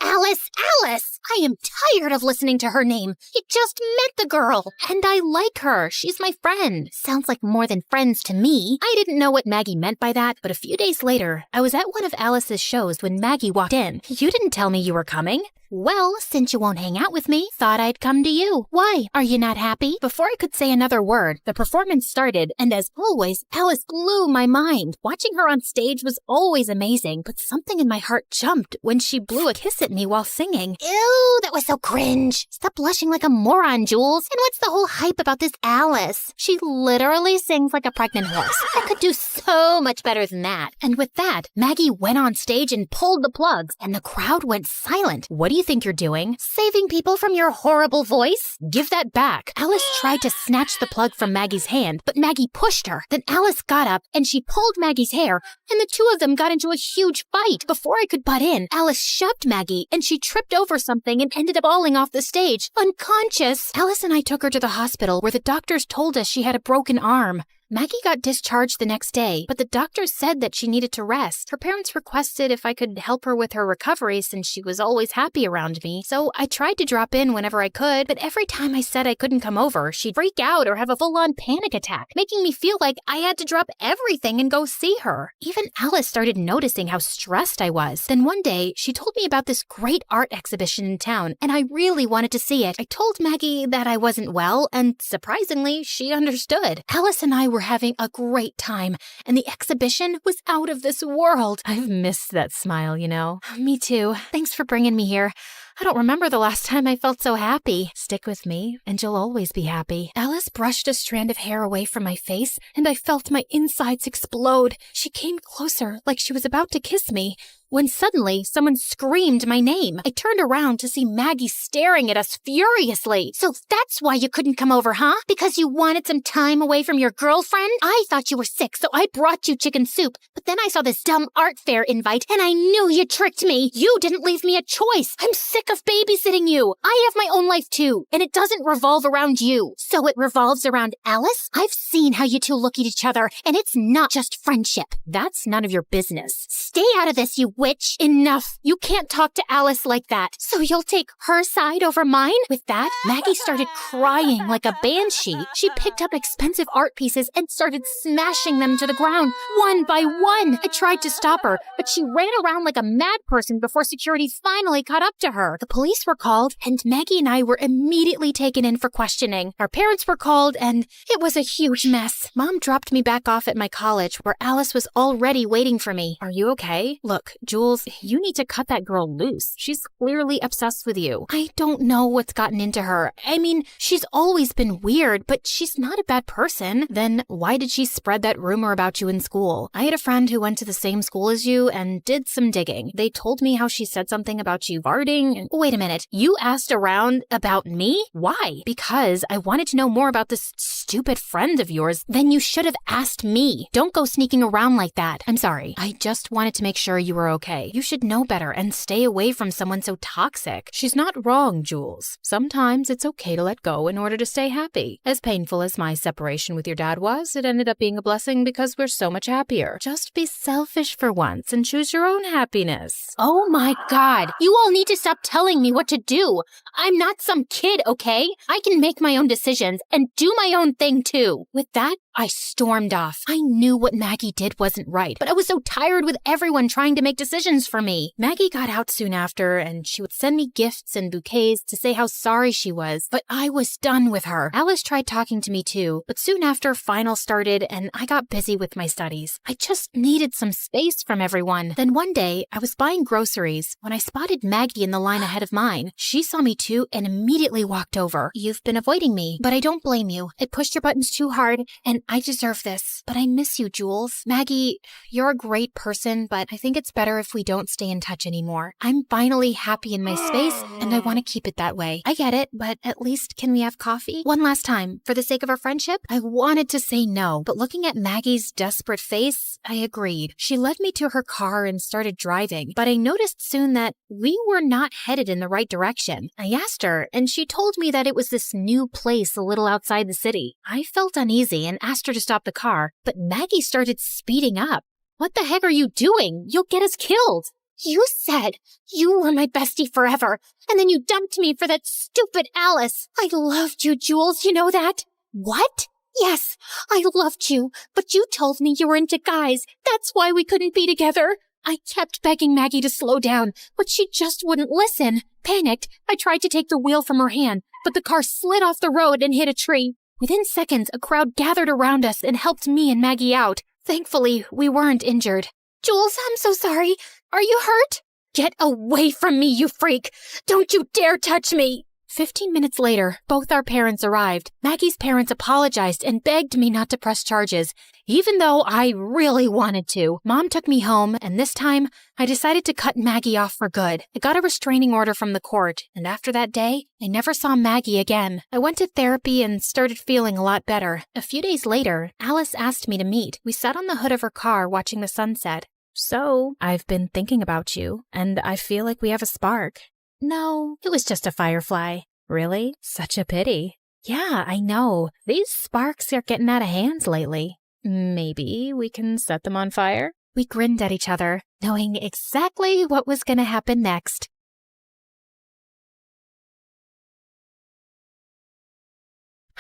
S1: I am tired of listening to her name. You just met the girl.
S5: And I like her. She's my friend.
S1: Sounds like more than friends to me.
S5: I didn't know what Maggie meant by that, but a few days later, I was at one of Alice's shows when Maggie walked in. You didn't tell me you were coming.
S1: Well, since you won't hang out with me, thought I'd come to you. Why? Are you not happy?
S5: Before I could say another word, the performance started, and as always, Alice blew my mind. Watching her on stage was always amazing, but something in my heart jumped when she blew a kiss at me while singing.
S1: Ew, that was so cringe. Stop blushing like a moron, Jules. And what's the whole hype about this Alice? She literally sings like a pregnant horse. I could do so much better than that.
S5: And with that, Maggie went on stage and pulled the plugs, and the crowd went silent. What do you think you're doing?
S1: Saving people from your horrible voice?
S5: Give that back. Alice tried to snatch the plug from Maggie's hand, but Maggie pushed her. Then Alice got up and she pulled Maggie's hair, and the two of them got into a huge fight. Before I could butt in, Alice shoved Maggie, and she tripped over something and ended up falling off the stage, unconscious. Alice and I took her to the hospital where the doctors told us she had a broken arm. Maggie got discharged the next day, but the doctors said that she needed to rest. Her parents requested if I could help her with her recovery since she was always happy around me. So I tried to drop in whenever I could, but every time I said I couldn't come over, she'd freak out or have a full-on panic attack, making me feel like I had to drop everything and go see her. Even Alice started noticing how stressed I was. Then one day, she told me about this great art exhibition in town, and I really wanted to see it. I told Maggie that I wasn't well, and surprisingly, she understood. Alice and I were having a great time, and the exhibition was out of this world. I've missed that smile, you know. Me too. Thanks for bringing me here. I don't remember the last time I felt so happy. Stick with me, and you'll always be happy. Alice brushed a strand of hair away from my face, and I felt my insides explode. She came closer, like she was about to kiss me. when suddenly someone screamed my name. I turned around to see Maggie staring at us furiously. So that's why you couldn't come over, huh? Because you wanted some time away from your girlfriend? I thought you were sick, so I brought you chicken soup. But then I saw this dumb art fair invite, and I knew you tricked me. You didn't leave me a choice. I'm sick of babysitting you. I have my own life too, and it doesn't revolve around you. So it revolves around Alice? I've seen how you two look at each other, and it's not just friendship. That's none of your business. Stay out of this, you witch. Enough. You can't talk to Alice like that. So you'll take her side over mine? With that, Maggie started crying like a banshee. She picked up expensive art pieces and started smashing them to the ground, one by one. I tried to stop her, but she ran around like a mad person before security finally caught up to her. The police were called, and Maggie and I were immediately taken in for questioning. Our parents were called, and it was a huge mess. Mom dropped me back off at my college, where Alice was already waiting for me. Are you okay? Look, Jules, you need to cut that girl loose. She's clearly obsessed with you. I don't know what's gotten into her. I mean, she's always been weird, but she's not a bad person. Then why did she spread that rumor about you in school? I had a friend who went to the same school as you and did some digging. They told me how she said something about you farting. Wait a minute. You asked around about me? Why? Because I wanted to know more about this stupid friend of yours. Then you should have asked me. Don't go sneaking around like that. I'm sorry. I just wanted to make sure you were okay. You should know better and stay away from someone so toxic.
S2: She's not wrong, Jules. Sometimes it's okay to let go in order to stay happy. As painful as my separation with your dad was, it ended up being a blessing because we're so much happier. Just be selfish for once and choose your own happiness.
S5: Oh my God. You all need to stop telling me what to do. I'm not some kid, okay? I can make my own decisions and do my own thing too. With that, I stormed off. I knew what Maggie did wasn't right, but I was so tired with everyone trying to make decisions for me. Maggie got out soon after, and she would send me gifts and bouquets to say how sorry she was, but I was done with her. Alice tried talking to me too, but soon after finals started and I got busy with my studies. I just needed some space from everyone. Then one day, I was buying groceries when I spotted Maggie in the line ahead of mine. She saw me too and immediately walked over. You've been avoiding me, but I don't blame you. I pushed your buttons too hard, and I deserve this. But I miss you, Jules. Maggie, you're a great person, but I think it's better if we don't stay in touch anymore. I'm finally happy in my space, and I want to keep it that way. I get it, but at least can we have coffee? One last time, for the sake of our friendship? I wanted to say no, but looking at Maggie's desperate face, I agreed. She led me to her car and started driving, but I noticed soon that we were not headed in the right direction. I asked her, and she told me that it was this new place a little outside the city. I felt uneasy and asked her to stop the car, but Maggie started speeding up. What the heck are you doing? You'll get us killed. You said you were my bestie forever, and then you dumped me for that stupid Alice. I loved you, Jules, you know that? What? Yes, I loved you, but you told me you were into guys. That's why we couldn't be together. I kept begging Maggie to slow down, but she just wouldn't listen. Panicked, I tried to take the wheel from her hand, but the car slid off the road and hit a tree. Within seconds, a crowd gathered around us and helped me and Maggie out. Thankfully, we weren't injured. Jules, I'm so sorry. Are you hurt? Get away from me, you freak! Don't you dare touch me! 15 minutes later, both our parents arrived. Maggie's parents apologized and begged me not to press charges, even though I really wanted to. Mom took me home, and this time, I decided to cut Maggie off for good. I got a restraining order from the court, and after that day, I never saw Maggie again. I went to therapy and started feeling a lot better. A few days later, Alice asked me to meet. We sat on the hood of her car watching the sunset. So, I've been thinking about you, and I feel like we have a spark. No, it was just a firefly. Really? Such a pity. Yeah, I know. These sparks are getting out of hands lately. Maybe we can set them on fire? We grinned at each other, knowing exactly what was going to happen next.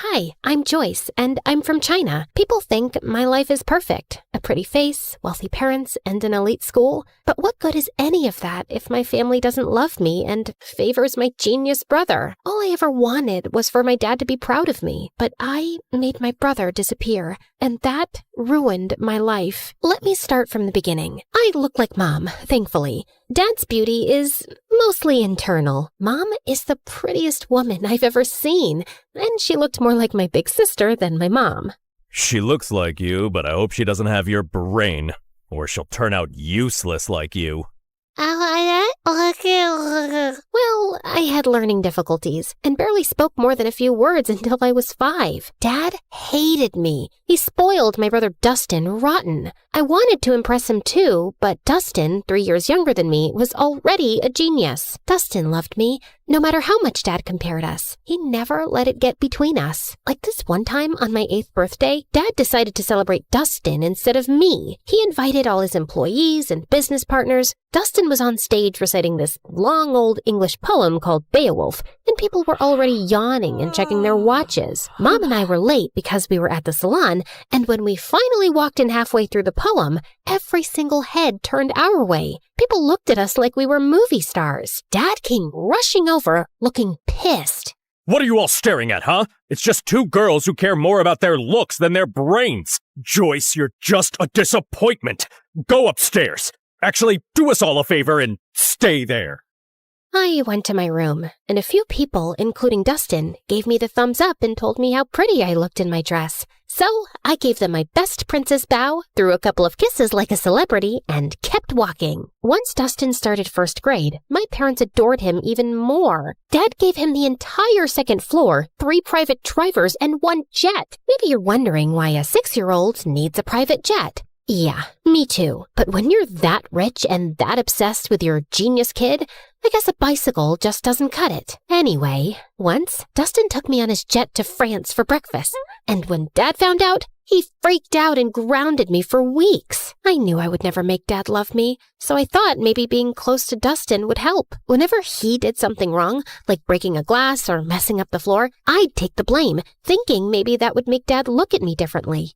S1: Hi, I'm Joyce, and I'm from China. People think my life is perfect. A pretty face, wealthy parents, and an elite school. But what good is any of that if my family doesn't love me and favors my genius brother? All I ever wanted was for my dad to be proud of me. But I made my brother disappear, and that ruined my life. Let me start from the beginning. I look like Mom, thankfully. Dad's beauty is mostly internal. Mom is the prettiest woman I've ever seen, and she looked more like my big sister than my mom.
S17: She looks like you, but I hope she doesn't have your brain, or she'll turn out useless like you.
S5: Well, I had learning difficulties and barely spoke more than a few words until I was 5. Dad hated me. He spoiled my brother Dustin rotten. I wanted to impress him too, but Dustin, 3 years younger than me, was already a genius. Dustin loved me, no matter how much Dad compared us. He never let it get between us. Like this one time on my 8th birthday, Dad decided to celebrate Dustin instead of me. He invited all his employees and business partners. Dustin was on stage reciting this long old English poem called Beowulf, and people were already yawning and checking their watches. Mom and I were late because we were at the salon, and when we finally walked in halfway through the poem, every single head turned our way. People looked at us like we were movie stars. Dad came rushing over, looking pissed.
S14: What are you all staring at, huh? It's just 2 girls who care more about their looks than their brains. Joyce, you're just a disappointment. Go upstairs. Actually, do us all a favor and stay there.
S5: I went to my room, and a few people, including Dustin, gave me the thumbs up and told me how pretty I looked in my dress. So I gave them my best princess bow, threw a couple of kisses like a celebrity, and kept walking. Once Dustin started 1st grade, my parents adored him even more. Dad gave him the entire 2nd floor, 3 private drivers, and 1 jet. Maybe you're wondering why a 6-year-old needs a private jet. Yeah, me too. But when you're that rich and that obsessed with your genius kid, I guess a bicycle just doesn't cut it. Anyway, once, Dustin took me on his jet to France for breakfast. And when Dad found out, he freaked out and grounded me for weeks. I knew I would never make Dad love me, so I thought maybe being close to Dustin would help. Whenever he did something wrong, like breaking a glass or messing up the floor, I'd take the blame, thinking maybe that would make Dad look at me differently.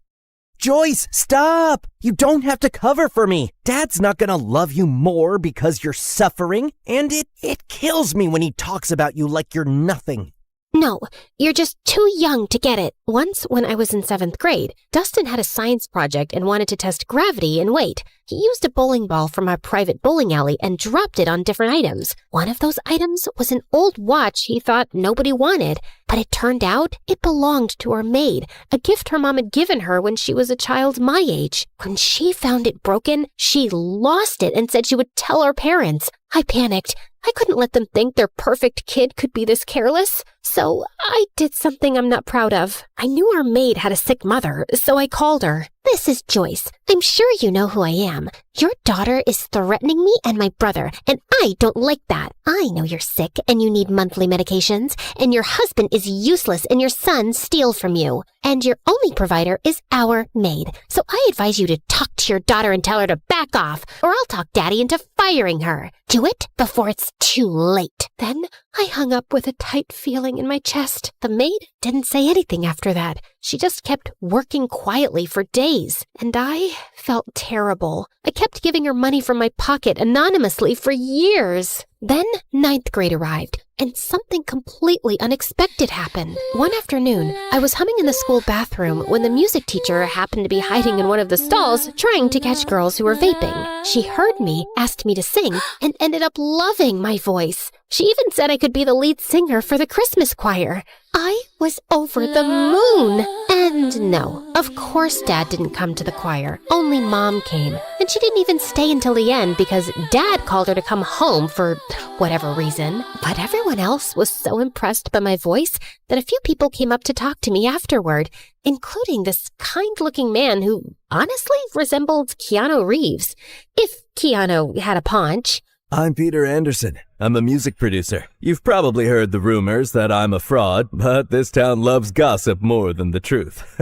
S9: Joyce, stop! You don't have to cover for me. Dad's not gonna love you more because you're suffering, and it kills me when he talks about you like you're nothing.
S5: No, you're just too young to get it. Once, when I was in 7th grade, Dustin had a science project and wanted to test gravity and weight. He used a bowling ball from our private bowling alley and dropped it on different items. One of those items was an old watch he thought nobody wanted, but it turned out it belonged to our maid, a gift her mom had given her when she was a child my age. When she found it broken, she lost it and said she would tell our parents. I panicked. I couldn't let them think their perfect kid could be this careless. So I did something I'm not proud of. I knew our maid had a sick mother, so I called her. This is Joyce. I'm sure you know who I am. Your daughter is threatening me and my brother, and I don't like that. I know you're sick and you need monthly medications, and your husband is useless and your son steals from you. And your only provider is our maid. So I advise you to talk to your daughter and tell her to back off, or I'll talk Daddy into firing her. Do it before it's too late. Then I hung up with a tight feeling in my chest. The maid didn't say anything after that. She just kept working quietly for days, and I felt terrible. I kept giving her money from my pocket anonymously for years. Then 9th grade arrived, and something completely unexpected happened. One afternoon, I was humming in the school bathroom when the music teacher happened to be hiding in one of the stalls trying to catch girls who were vaping. She heard me, asked me to sing, and ended up loving my voice. She even said I could be the lead singer for the Christmas choir. I was over the moon. And no, of course Dad didn't come to the choir. Only Mom came. And she didn't even stay until the end because Dad called her to come home for whatever reason. But everyone else was so impressed by my voice that a few people came up to talk to me afterward, including this kind-looking man who honestly resembled Keanu Reeves, if Keanu had a paunch.
S17: I'm Peter Anderson. I'm a music producer. You've probably heard the rumors that I'm a fraud, but this town loves gossip more than the truth.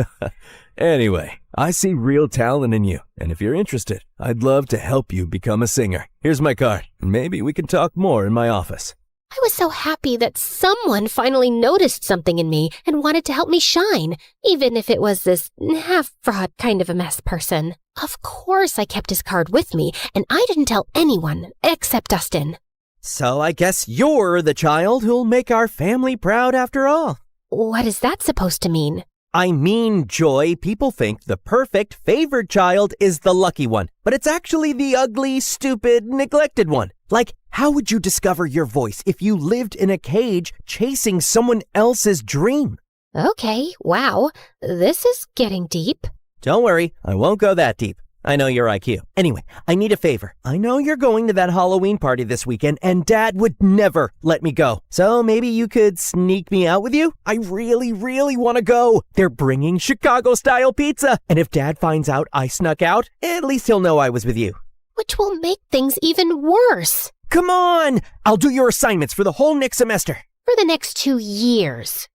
S17: Anyway, I see real talent in you, and if you're interested, I'd love to help you become a singer. Here's my card, and maybe we can talk more in my office.
S5: I was so happy that someone finally noticed something in me and wanted to help me shine, even if it was this half-fraud kind of a mess person. Of course I kept his card with me, and I didn't tell anyone except Dustin.
S9: So I guess you're the child who'll make our family proud after all.
S5: What is that supposed to mean?
S9: I mean, Joy, people think the perfect favored child is the lucky one, but it's actually the ugly, stupid, neglected one. Like, how would you discover your voice if you lived in a cage chasing someone else's dream?
S5: Okay, wow, this is getting deep.
S9: Don't worry, I won't go that deep. I know your IQ. Anyway, I need a favor. I know you're going to that Halloween party this weekend, and Dad would never let me go. So maybe you could sneak me out with you? I really, really want to go. They're bringing Chicago-style pizza. And if Dad finds out I snuck out, at least he'll know I was with you.
S5: Which will make things even worse.
S9: Come on! I'll do your assignments for the whole next semester.
S5: For the next 2 years.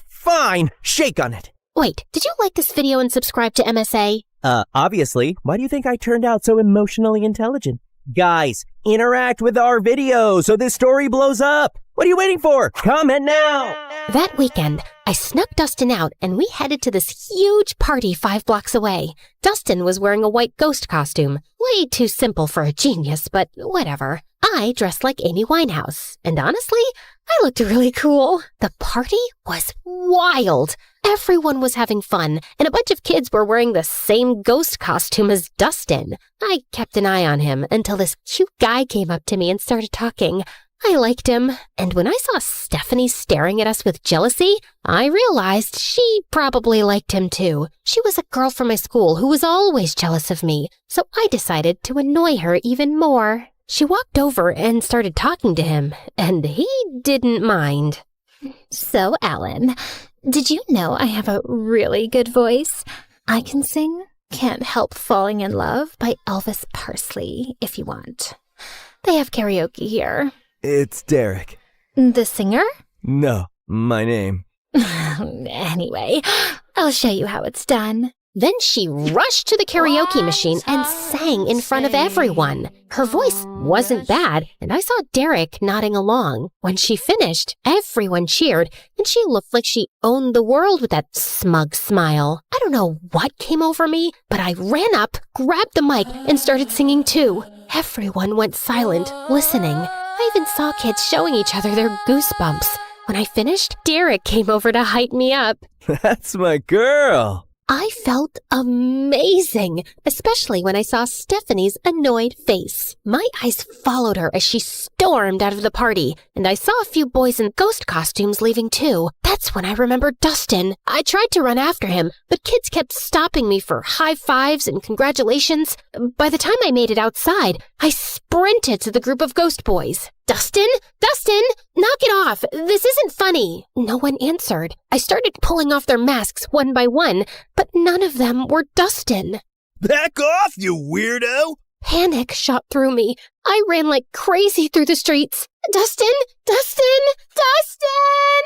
S9: Fine. Shake on it.
S5: Wait, did you like this video and subscribe to MSA?
S9: Obviously. Why do you think I turned out so emotionally intelligent? Guys, interact with our video so this story blows up. What are you waiting for? Comment now!
S5: That weekend, I snuck Dustin out and we headed to this huge party 5 blocks away. Dustin was wearing a white ghost costume. Way too simple for a genius, but whatever. I dressed like Amy Winehouse, and honestly, I looked really cool. The party was wild. Everyone was having fun, and a bunch of kids were wearing the same ghost costume as Dustin. I kept an eye on him until this cute guy came up to me and started talking. I liked him, and when I saw Stephanie staring at us with jealousy, I realized she probably liked him too. She was a girl from my school who was always jealous of me, so I decided to annoy her even more. She walked over and started talking to him, and he didn't mind.
S1: So, Alan, did you know I have a really good voice? I can sing Can't Help Falling in Love by Elvis Presley, if you want. They have karaoke here.
S17: It's Derek.
S1: The singer?
S17: No, my name.
S1: Anyway, I'll show you how it's done.
S5: Then she rushed to the karaoke machine and sang in front of everyone. Her voice wasn't bad, and I saw Derek nodding along. When she finished, everyone cheered, and she looked like she owned the world with that smug smile. I don't know what came over me, but I ran up, grabbed the mic, and started singing too. Everyone went silent, listening. I even saw kids showing each other their goosebumps. When I finished, Derek came over to hype me up.
S17: That's my girl.
S5: I felt amazing, especially when I saw Stephanie's annoyed face. My eyes followed her as she stormed out of the party, and I saw a few boys in ghost costumes leaving too. That's when I remembered Dustin. I tried to run after him, but kids kept stopping me for high fives and congratulations. By the time I made it outside, I sprinted to the group of ghost boys. Dustin? Dustin! Knock it off! This isn't funny! No one answered. I started pulling off their masks one by one, but none of them were Dustin.
S3: Back off, you weirdo!
S5: Panic shot through me. I ran like crazy through the streets. Dustin! Dustin! Dustin!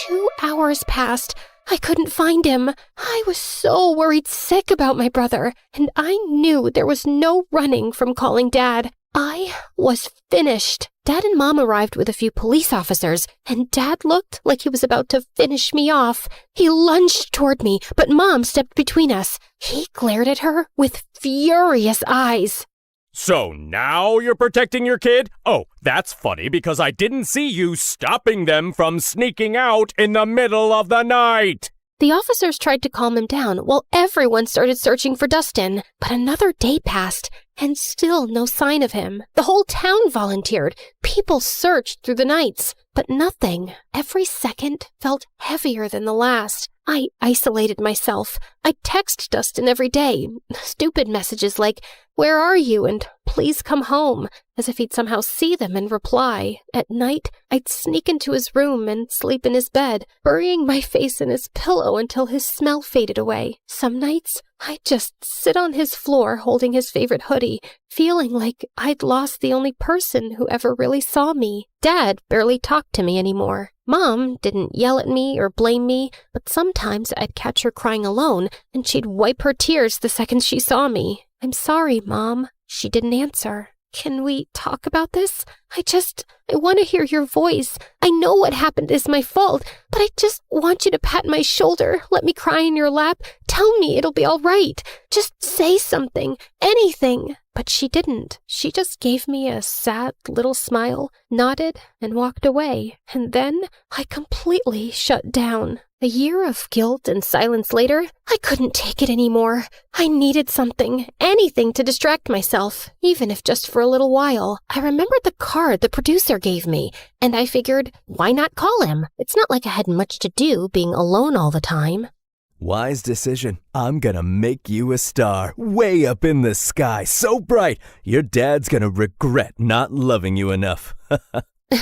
S5: 2 hours passed. I couldn't find him. I was so worried sick about my brother, and I knew there was no running from calling Dad. I was finished. Dad and Mom arrived with a few police officers, and Dad looked like he was about to finish me off. He lunged toward me, but Mom stepped between us. He glared at her with furious eyes.
S14: So now you're protecting your kid? Oh, that's funny because I didn't see you stopping them from sneaking out in the middle of the night.
S5: The officers tried to calm him down while everyone started searching for Dustin. But another day passed, and still no sign of him. The whole town volunteered. People searched through the nights, but nothing. Every second felt heavier than the last. I isolated myself. I text Dustin every day. Stupid messages like, "Where are you?" and "Please come home," as if he'd somehow see them and reply. At night, I'd sneak into his room and sleep in his bed, burying my face in his pillow until his smell faded away. Some nights, I'd just sit on his floor holding his favorite hoodie, feeling like I'd lost the only person who ever really saw me. Dad barely talked to me anymore. Mom didn't yell at me or blame me, but sometimes I'd catch her crying alone, and she'd wipe her tears the second she saw me. "I'm sorry, Mom." She didn't answer. "Can we talk about this? I want to hear your voice. I know what happened is my fault, but I just want you to pat my shoulder, let me cry in your lap, tell me it'll be all right. Just say something, anything." But she didn't. She just gave me a sad little smile, nodded, and walked away. And then I completely shut down. A year of guilt and silence later, I couldn't take it anymore. I needed something, anything to distract myself, even if just for a little while. I remembered the card the producer gave me, and I figured, why not call him? It's not like I had much to do being alone all the time.
S17: Wise decision. I'm gonna make you a star, way up in the sky, so bright, your dad's gonna regret not loving you enough.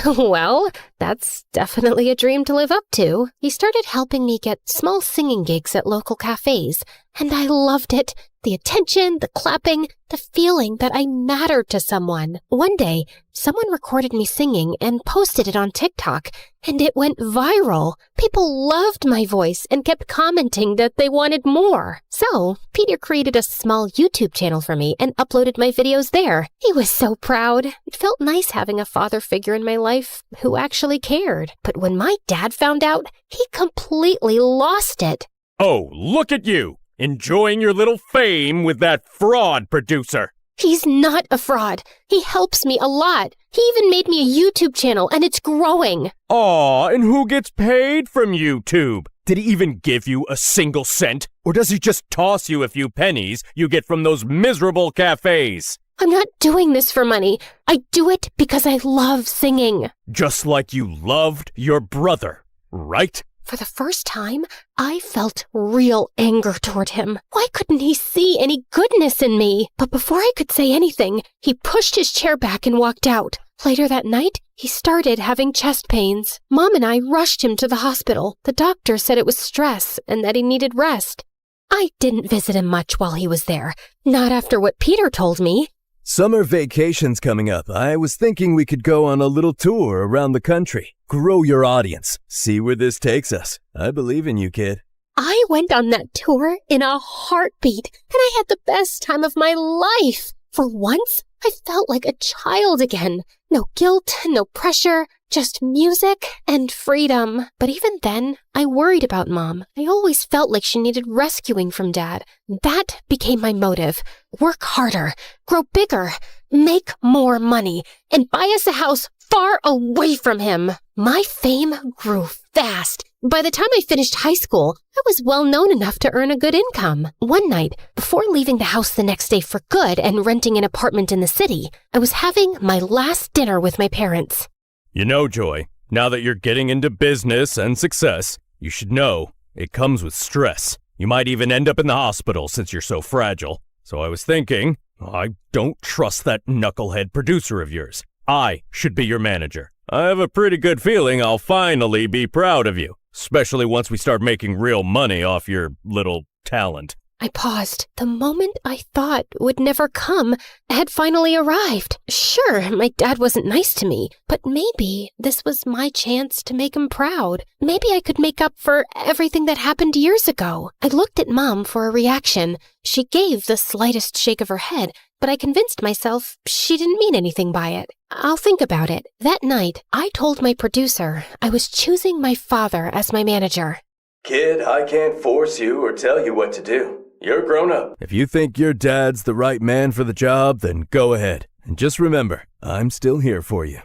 S5: Well, that's definitely a dream to live up to. He started helping me get small singing gigs at local cafes, and I loved it. The attention, the clapping, the feeling that I mattered to someone. One day, someone recorded me singing and posted it on TikTok, and it went viral. People loved my voice and kept commenting that they wanted more. So, Peter created a small YouTube channel for me and uploaded my videos there. He was so proud. It felt nice having a father figure in my life who actually cared. But when my dad found out, he completely lost it.
S14: Oh, look at you! Enjoying your little fame with that fraud producer.
S5: He's not a fraud. He helps me a lot. He even made me a YouTube channel, and it's growing.
S14: Aw, and who gets paid from YouTube? Did he even give you a single cent? Or does he just toss you a few pennies you get from those miserable cafes?
S5: I'm not doing this for money. I do it because I love singing.
S14: Just like you loved your brother, right?
S5: For the first time, I felt real anger toward him. Why couldn't he see any goodness in me? But before I could say anything, he pushed his chair back and walked out. Later that night, he started having chest pains. Mom and I rushed him to the hospital. The doctor said it was stress and that he needed rest. I didn't visit him much while he was there. Not after what Peter told me.
S17: Summer vacation's coming up. I was thinking we could go on a little tour around the country. Grow your audience. See where this takes us. I believe in you, kid.
S5: I went on that tour in a heartbeat, and I had the best time of my life. For once, I felt like a child again. No guilt, no pressure, just music and freedom. But even then, I worried about Mom. I always felt like she needed rescuing from Dad. That became my motive. Work harder, grow bigger, make more money, and buy us a house far away from him. My fame grew fast. By the time I finished high school, I was well known enough to earn a good income. One night, before leaving the house the next day for good and renting an apartment in the city, I was having my last dinner with my parents.
S14: You know, Joy, now that you're getting into business and success, you should know it comes with stress. You might even end up in the hospital since you're so fragile. So I was thinking, I don't trust that knucklehead producer of yours. I should be your manager. I have a pretty good feeling I'll finally be proud of you, especially once we start making real money off your little talent.
S5: I paused. The moment I thought would never come had finally arrived. Sure, my dad wasn't nice to me, but maybe this was my chance to make him proud. Maybe I could make up for everything that happened years ago. I looked at Mom for a reaction. She gave the slightest shake of her head, but I convinced myself she didn't mean anything by it. I'll think about it. That night, I told my producer I was choosing my father as my manager.
S17: Kid, I can't force you or tell you what to do. You're grown up. If you think your dad's the right man for the job, then go ahead. And just remember, I'm still here for you.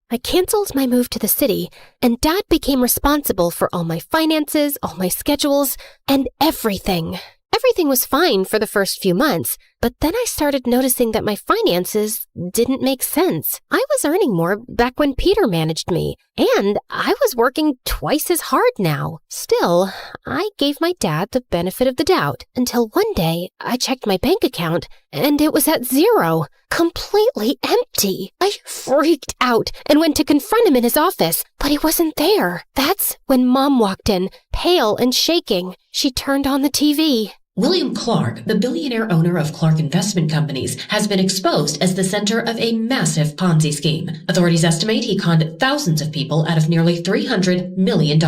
S5: I canceled my move to the city, and Dad became responsible for all my finances, all my schedules, and everything. Everything was fine for the first few months, but then I started noticing that my finances didn't make sense. I was earning more back when Peter managed me, and I was working twice as hard now. Still, I gave my dad the benefit of the doubt until one day I checked my bank account and it was at zero, completely empty. I freaked out and went to confront him in his office, but he wasn't there. That's when Mom walked in, pale and shaking. She turned on the TV.
S18: William Clark, the billionaire owner of Clark Investment Companies, has been exposed as the center of a massive Ponzi scheme. Authorities estimate he conned thousands of people out of nearly $300 million.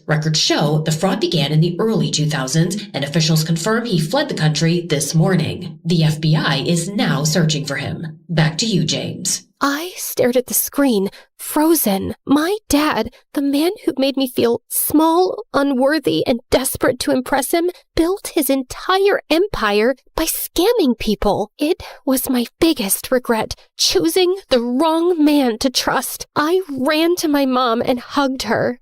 S18: Records show the fraud began in the early 2000s, and officials confirm he fled the country this morning. The FBI is now searching for him. Back to you, James.
S5: I stared at the screen, frozen. My dad, the man who made me feel small, unworthy, and desperate to impress him, built his entire empire by scamming people. It was my biggest regret, choosing the wrong man to trust. I ran to my mom and hugged her.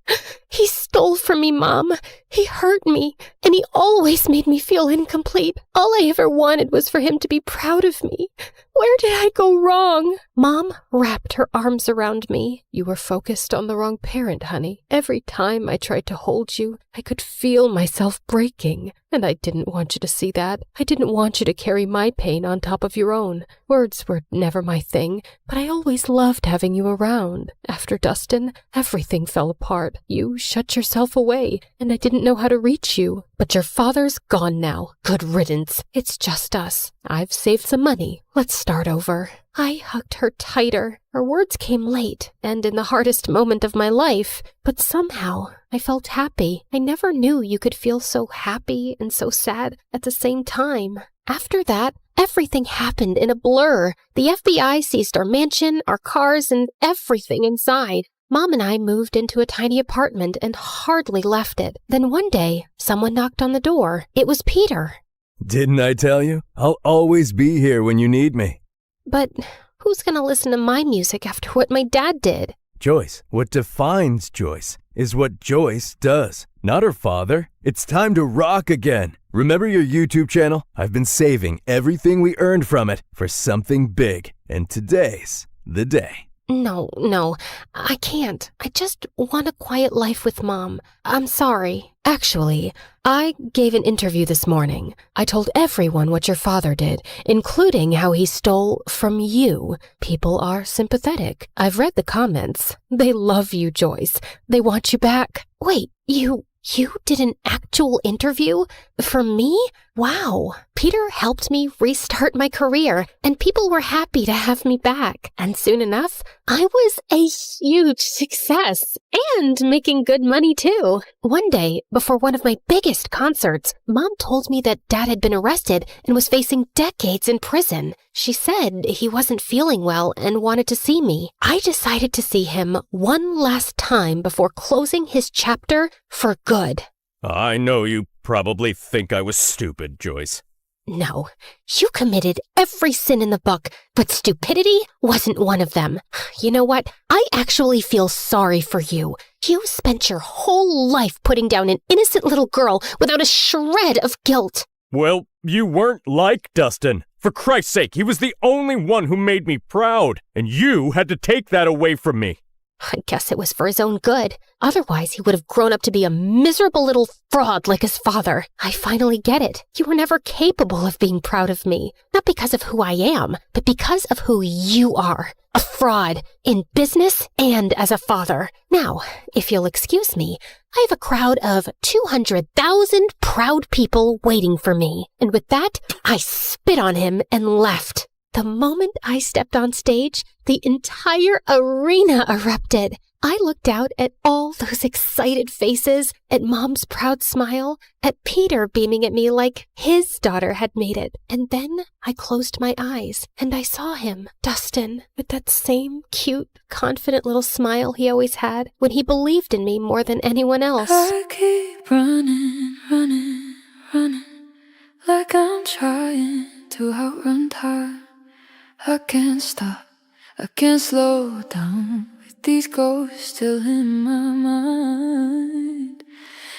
S5: He stole from me, Mom. He hurt me, and he always made me feel incomplete. All I ever wanted was for him to be proud of me. Where did I go wrong? Mom wrapped her arms around me.
S2: You were focused on the wrong parent, honey. Every time I tried to hold you, I could feel myself breaking. And I didn't want you to see that. I didn't want you to carry my pain on top of your own. Words were never my thing, but I always loved having you around. After Dustin, everything fell apart. You shut yourself away, and I didn't know how to reach you. But your father's gone now. Good riddance. It's just us. I've saved some money. Let's start over. I hugged her tighter. Her words came late, and in the hardest moment of my life, but somehow I felt happy. I never knew you could feel so happy and so sad at the same time. After that, everything happened in a blur. The FBI seized our mansion, our cars, and everything inside. Mom and I moved into a tiny apartment and hardly left it. Then one day, someone knocked on the door. It was Peter.
S17: Didn't I tell you? I'll always be here when you need me.
S5: But who's gonna listen to my music after what my dad did?
S17: Joyce, what defines Joyce is what Joyce does, not her father. It's time to rock again. Remember your YouTube channel? I've been saving everything we earned from it for something big, and today's the day.
S5: No, I can't. I just want a quiet life with Mom. I'm sorry.
S2: Actually, I gave an interview this morning. I told everyone what your father did, including how he stole from you. People are sympathetic. I've read the comments. They love you, Joyce. They want you back.
S5: Wait, you did an actual interview? For me? Wow. Peter helped me restart my career, and people were happy to have me back. And soon enough, I was a huge success and making good money too. One day, before one of my biggest concerts, Mom told me that Dad had been arrested and was facing decades in prison. She said he wasn't feeling well and wanted to see me. I decided to see him one last time before closing his chapter for good.
S14: I know you probably think I was stupid, Joyce.
S5: No, you committed every sin in the book, but stupidity wasn't one of them. You know what? I actually feel sorry for you. You spent your whole life putting down an innocent little girl without a shred of guilt.
S14: Well, you weren't like Dustin. For Christ's sake, he was the only one who made me proud, and you had to take that away from me.
S5: I guess it was for his own good. Otherwise, he would have grown up to be a miserable little fraud like his father. I finally get it. You were never capable of being proud of me. Not because of who I am, but because of who you are. A fraud, in business and as a father. Now, if you'll excuse me, I have a crowd of 200,000 proud people waiting for me. And with that, I spit on him and left. The moment I stepped on stage, the entire arena erupted. I looked out at all those excited faces, at Mom's proud smile, at Peter beaming at me like his daughter had made it. And then I closed my eyes, and I saw him, Dustin, with that same cute, confident little smile he always had when he believed in me more than anyone else.
S19: I keep running, like I'm trying to outrun time. I can't stop, I can't slow down with these ghosts still in my mind.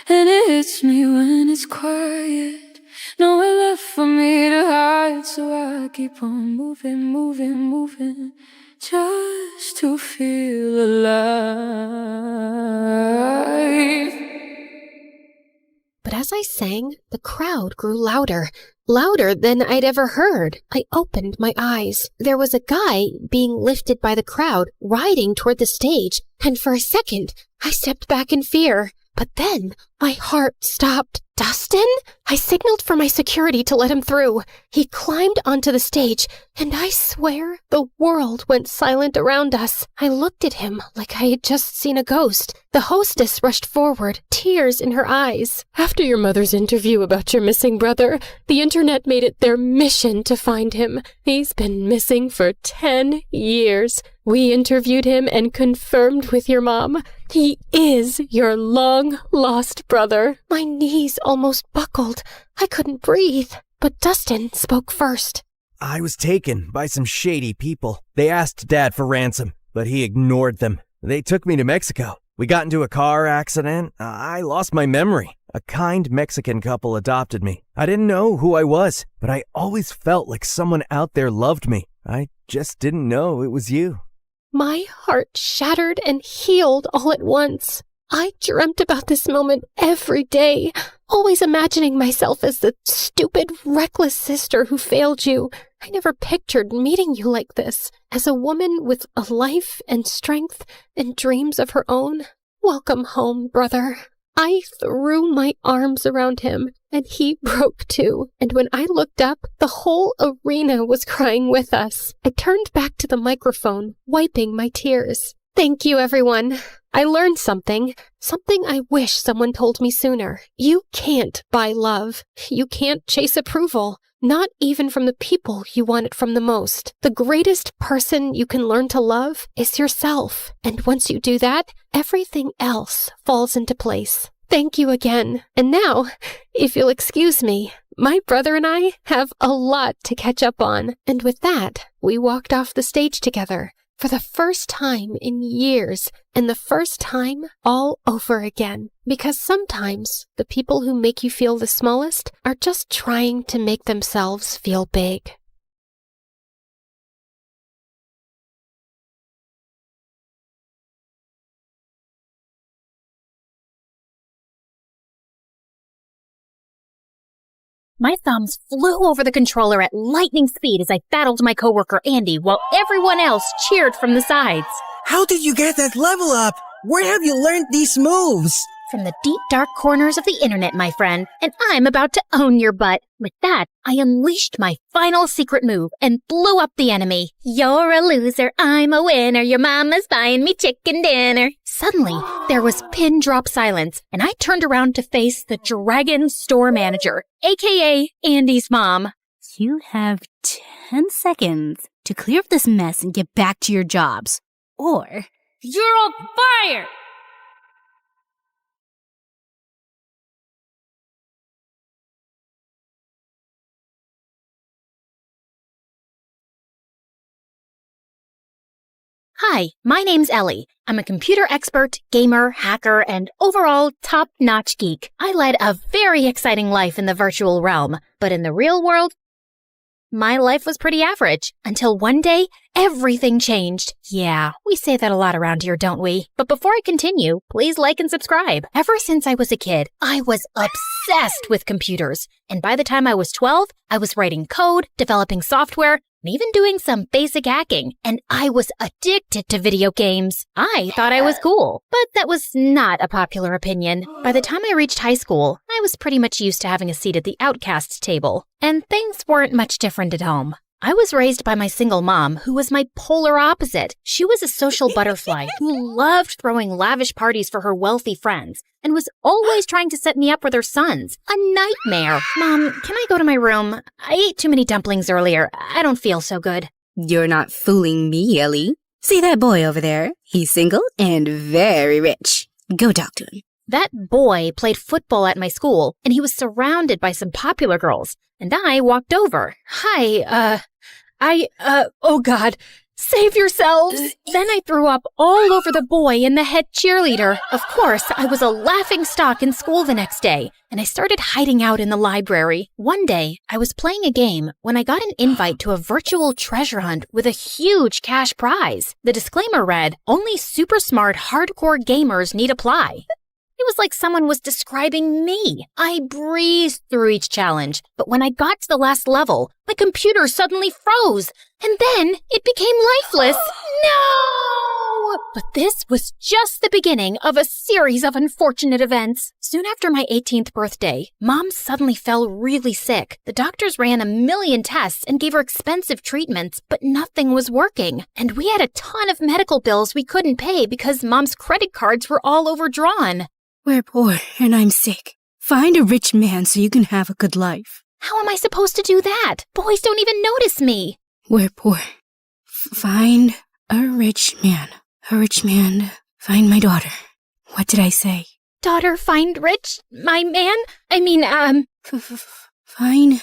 S19: And it hits me when it's quiet, nowhere left for me to hide. So I keep on moving, just to feel alive.
S5: But as I sang, the crowd grew louder than I'd ever heard. I opened my eyes. There was a guy being lifted by the crowd, riding toward the stage, and for a second, I stepped back in fear. But then, my heart stopped. Dustin? I signaled for my security to let him through. He climbed onto the stage, and I swear the world went silent around us. I looked at him like I had just seen a ghost. The hostess rushed forward, tears in her eyes.
S2: After your mother's interview about your missing brother, the internet made it their mission to find him. He's been missing for 10 years. We interviewed him and confirmed with your mom. He is your long-lost brother.
S5: My knees almost buckled. I couldn't breathe. But Dustin spoke first.
S9: I was taken by some shady people. They asked Dad for ransom, but he ignored them. They took me to Mexico. We got into a car accident. I lost my memory. A kind Mexican couple adopted me. I didn't know who I was, but I always felt like someone out there loved me. I just didn't know it was you.
S1: My heart shattered and healed all at once. I dreamt about this moment every day, always imagining myself as the stupid, reckless sister who failed you. I never pictured meeting you like this, as a woman with a life and strength and dreams of her own. Welcome home, brother. I threw my arms around him, and he broke too. And when I looked up, the whole arena was crying with us. I turned back to the microphone, wiping my tears. Thank you, everyone. I learned something I wish someone told me sooner. You can't buy love. You can't chase approval. Not even from the people you want it from the most. The greatest person you can learn to love is yourself. And once you do that, everything else falls into place. Thank you again. And now, if you'll excuse me, my brother and I have a lot to catch up on. And with that, we walked off the stage together for the first time in years, and the first time all over again. Because sometimes the people who make you feel the smallest are just trying to make themselves feel big.
S4: My thumbs flew over the controller at lightning speed as I battled my coworker Andy while everyone else cheered from the sides.
S20: How did you get that level up? Where have you learned these moves?
S4: From the deep, dark corners of the internet, my friend, and I'm about to own your butt. With that, I unleashed my final secret move and blew up the enemy. You're a loser, I'm a winner, your mama's buying me chicken dinner. Suddenly, there was pin drop silence, and I turned around to face the Dragon Store Manager, aka Andy's mom.
S21: You have 10 seconds to clear up this mess and get back to your jobs, or you're on fire!
S4: Hi, my name's Ellie. I'm a computer expert, gamer, hacker, and overall top-notch geek. I led a very exciting life in the virtual realm, but in the real world, my life was pretty average. Until one day, everything changed. Yeah, we say that a lot around here, don't we? But before I continue, please like and subscribe. Ever since I was a kid, I was obsessed with computers. And by the time I was 12, I was writing code, developing software, and even doing some basic hacking, and I was addicted to video games. I thought I was cool, but that was not a popular opinion. By the time I reached high school, I was pretty much used to having a seat at the outcasts table, and things weren't much different at home. I was raised by my single mom, who was my polar opposite. She was a social butterfly who loved throwing lavish parties for her wealthy friends and was always trying to set me up with her sons. A nightmare. Mom, can I go to my room? I ate too many dumplings earlier. I don't feel so good.
S21: You're not fooling me, Ellie. See that boy over there? He's single and very rich. Go talk to him.
S4: That boy played football at my school, and he was surrounded by some popular girls. And I walked over. Hi, oh God, save yourselves. Then I threw up all over the boy and the head cheerleader. Of course, I was a laughing stock in school the next day, and I started hiding out in the library. One day, I was playing a game when I got an invite to a virtual treasure hunt with a huge cash prize. The disclaimer read, "Only super smart hardcore gamers need apply." It was like someone was describing me. I breezed through each challenge, but when I got to the last level, my computer suddenly froze, and then it became lifeless. No! But this was just the beginning of a series of unfortunate events. Soon after my 18th birthday, Mom suddenly fell really sick. The doctors ran a million tests and gave her expensive treatments, but nothing was working. And we had a ton of medical bills we couldn't pay because Mom's credit cards were all overdrawn.
S21: We're poor and I'm sick. Find a rich man so you can have a good life.
S4: How am I supposed to do that? Boys don't even notice me.
S21: We're poor. Find a rich man. A rich man. Find my daughter. What did I say?
S4: Daughter, find rich? My man? I mean,
S21: Find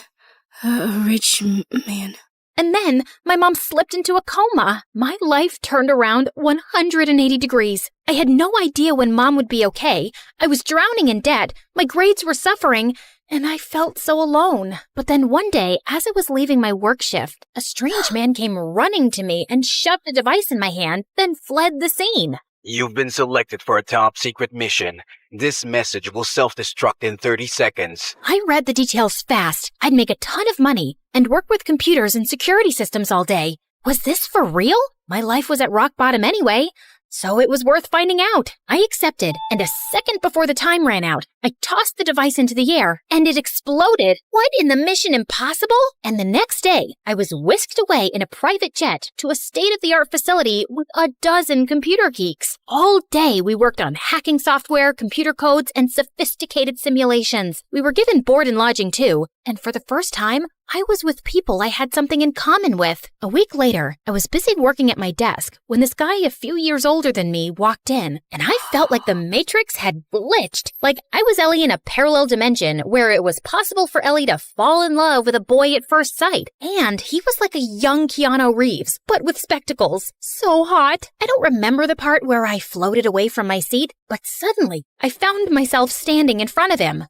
S21: a rich man.
S4: And then my mom slipped into a coma. My life turned around 180 degrees. I had no idea when Mom would be okay. I was drowning in debt. My grades were suffering. And I felt so alone. But then one day, as I was leaving my work shift, a strange man came running to me and shoved a device in my hand, then fled the scene.
S7: You've been selected for a top-secret mission. This message will self-destruct in 30 seconds.
S4: I read the details fast. I'd make a ton of money and work with computers and security systems all day. Was this for real? My life was at rock bottom anyway. So it was worth finding out. I accepted, and a second before the time ran out, I tossed the device into the air, and it exploded. What in the Mission Impossible? And the next day, I was whisked away in a private jet to a state-of-the-art facility with a dozen computer geeks. All day, we worked on hacking software, computer codes, and sophisticated simulations. We were given board and lodging, too, and for the first time, I was with people I had something in common with. A week later, I was busy working at my desk when this guy a few years older than me walked in, and I felt like the Matrix had glitched. Like I was Ellie in a parallel dimension where it was possible for Ellie to fall in love with a boy at first sight. And he was like a young Keanu Reeves, but with spectacles. So hot. I don't remember the part where I floated away from my seat, but suddenly I found myself standing in front of him.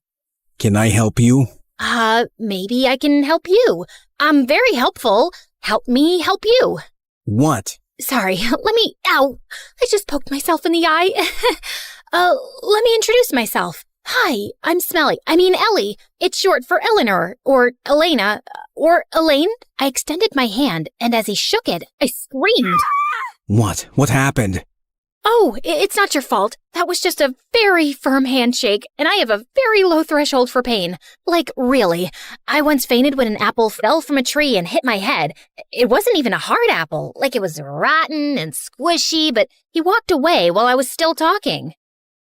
S20: Can I help you?
S4: Maybe I can help you. I'm very helpful. Help me help you.
S20: What?
S4: Sorry, ow! I just poked myself in the eye. Let me introduce myself. Hi, I'm Ellie. It's short for Eleanor, or Elena, or Elaine. I extended my hand, and as he shook it, I screamed.
S20: What? What happened?
S4: Oh, it's not your fault. That was just a very firm handshake, and I have a very low threshold for pain. Like, really. I once fainted when an apple fell from a tree and hit my head. It wasn't even a hard apple. Like, it was rotten and squishy, but he walked away while I was still talking.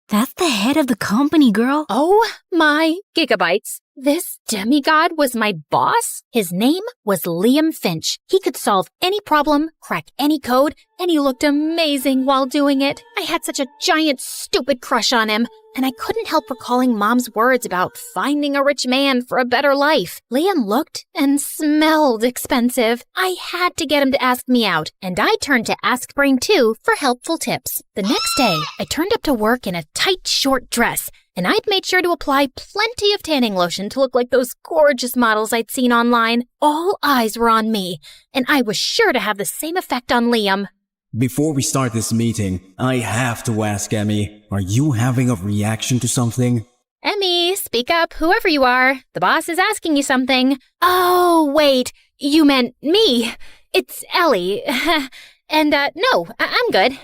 S21: That's the head of the company, girl.
S4: Oh my gigabytes. This demigod was my boss? His name was Liam Finch. He could solve any problem, crack any code, and he looked amazing while doing it. I had such a giant, stupid crush on him, and I couldn't help recalling Mom's words about finding a rich man for a better life. Liam looked and smelled expensive. I had to get him to ask me out, and I turned to AskBrain 2 for helpful tips. The next day, I turned up to work in a tight, short dress, and I'd made sure to apply plenty of tanning lotion to look like those gorgeous models I'd seen online. All eyes were on me, and I was sure to have the same effect on Liam.
S20: Before we start this meeting, I have to ask Emmy, are you having a reaction to something?
S4: Emmy, speak up, whoever you are. The boss is asking you something. Oh, wait, you meant me. It's Ellie. And, no, I'm good.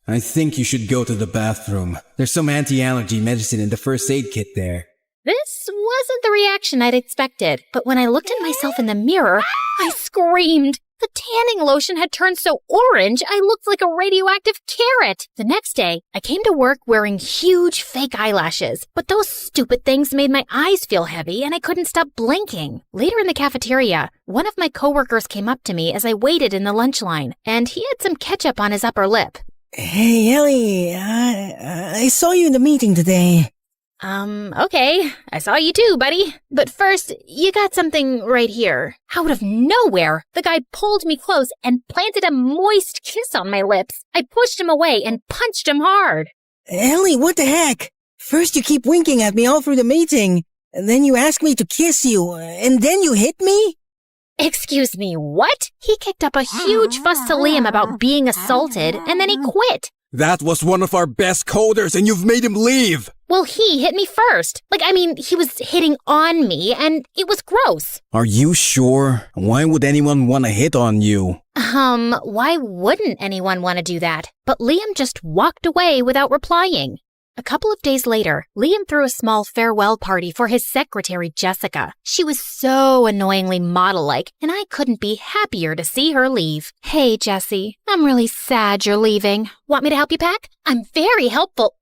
S20: I think you should go to the bathroom. There's some anti-allergy medicine in the first aid kit there.
S4: This wasn't the reaction I'd expected, but when I looked at myself in the mirror, I screamed. The tanning lotion had turned so orange, I looked like a radioactive carrot. The next day, I came to work wearing huge fake eyelashes, but those stupid things made my eyes feel heavy and I couldn't stop blinking. Later in the cafeteria, one of my coworkers came up to me as I waited in the lunch line, and he had some ketchup on his upper lip.
S20: Hey, Ellie, I saw you in the meeting today.
S4: Okay. I saw you too, buddy. But first, you got something right here. Out of nowhere, the guy pulled me close and planted a moist kiss on my lips. I pushed him away and punched him hard.
S20: Ellie, what the heck? First you keep winking at me all through the meeting, and then you ask me to kiss you, and then you hit me?
S4: Excuse me, what? He kicked up a huge fuss to Liam about being assaulted, and then he quit.
S20: That was one of our best coders, and you've made him leave!
S4: Well, he hit me first. He was hitting on me, and it was gross.
S20: Are you sure? Why would anyone want to hit on you?
S4: Why wouldn't anyone want to do that? But Liam just walked away without replying. A couple of days later, Liam threw a small farewell party for his secretary, Jessica. She was so annoyingly model-like, and I couldn't be happier to see her leave. Hey, Jessie, I'm really sad you're leaving. Want me to help you pack? I'm very helpful.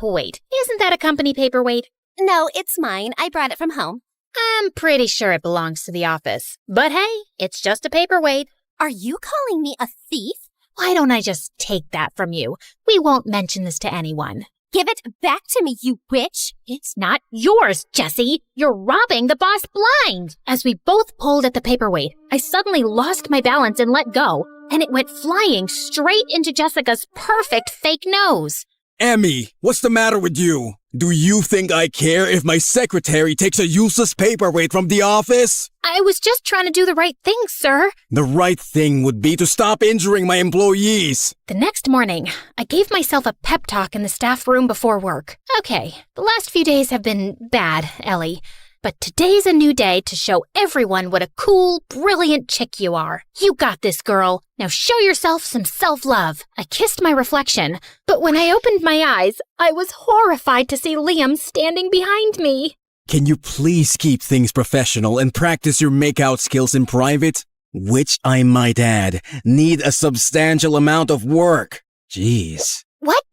S4: Wait, isn't that a company paperweight?
S10: No, it's mine. I brought it from home.
S4: I'm pretty sure it belongs to the office. But hey, it's just a paperweight.
S10: Are you calling me a thief?
S4: Why don't I just take that from you? We won't mention this to anyone. Give it back to me, you witch!
S5: It's not yours, Jessie. You're robbing the boss blind. As we both pulled at the paperweight, I suddenly lost my balance and let go, and it went flying straight into Jessica's perfect fake nose.
S8: Emmy, what's the matter with you? Do you think I care if my secretary takes a useless paperweight from the office?
S5: I was just trying to do the right thing, sir.
S8: The right thing would be to stop injuring my employees.
S5: The next morning, I gave myself a pep talk in the staff room before work. Okay, the last few days have been bad, Ellie. But today's a new day to show everyone what a cool, brilliant chick you are. You got this, girl. Now show yourself some self-love. I kissed my reflection, but when I opened my eyes, I was horrified to see Liam standing behind me.
S8: Can you please keep things professional and practice your makeout skills in private? Which, I might add, need a substantial amount of work. Jeez.
S5: What?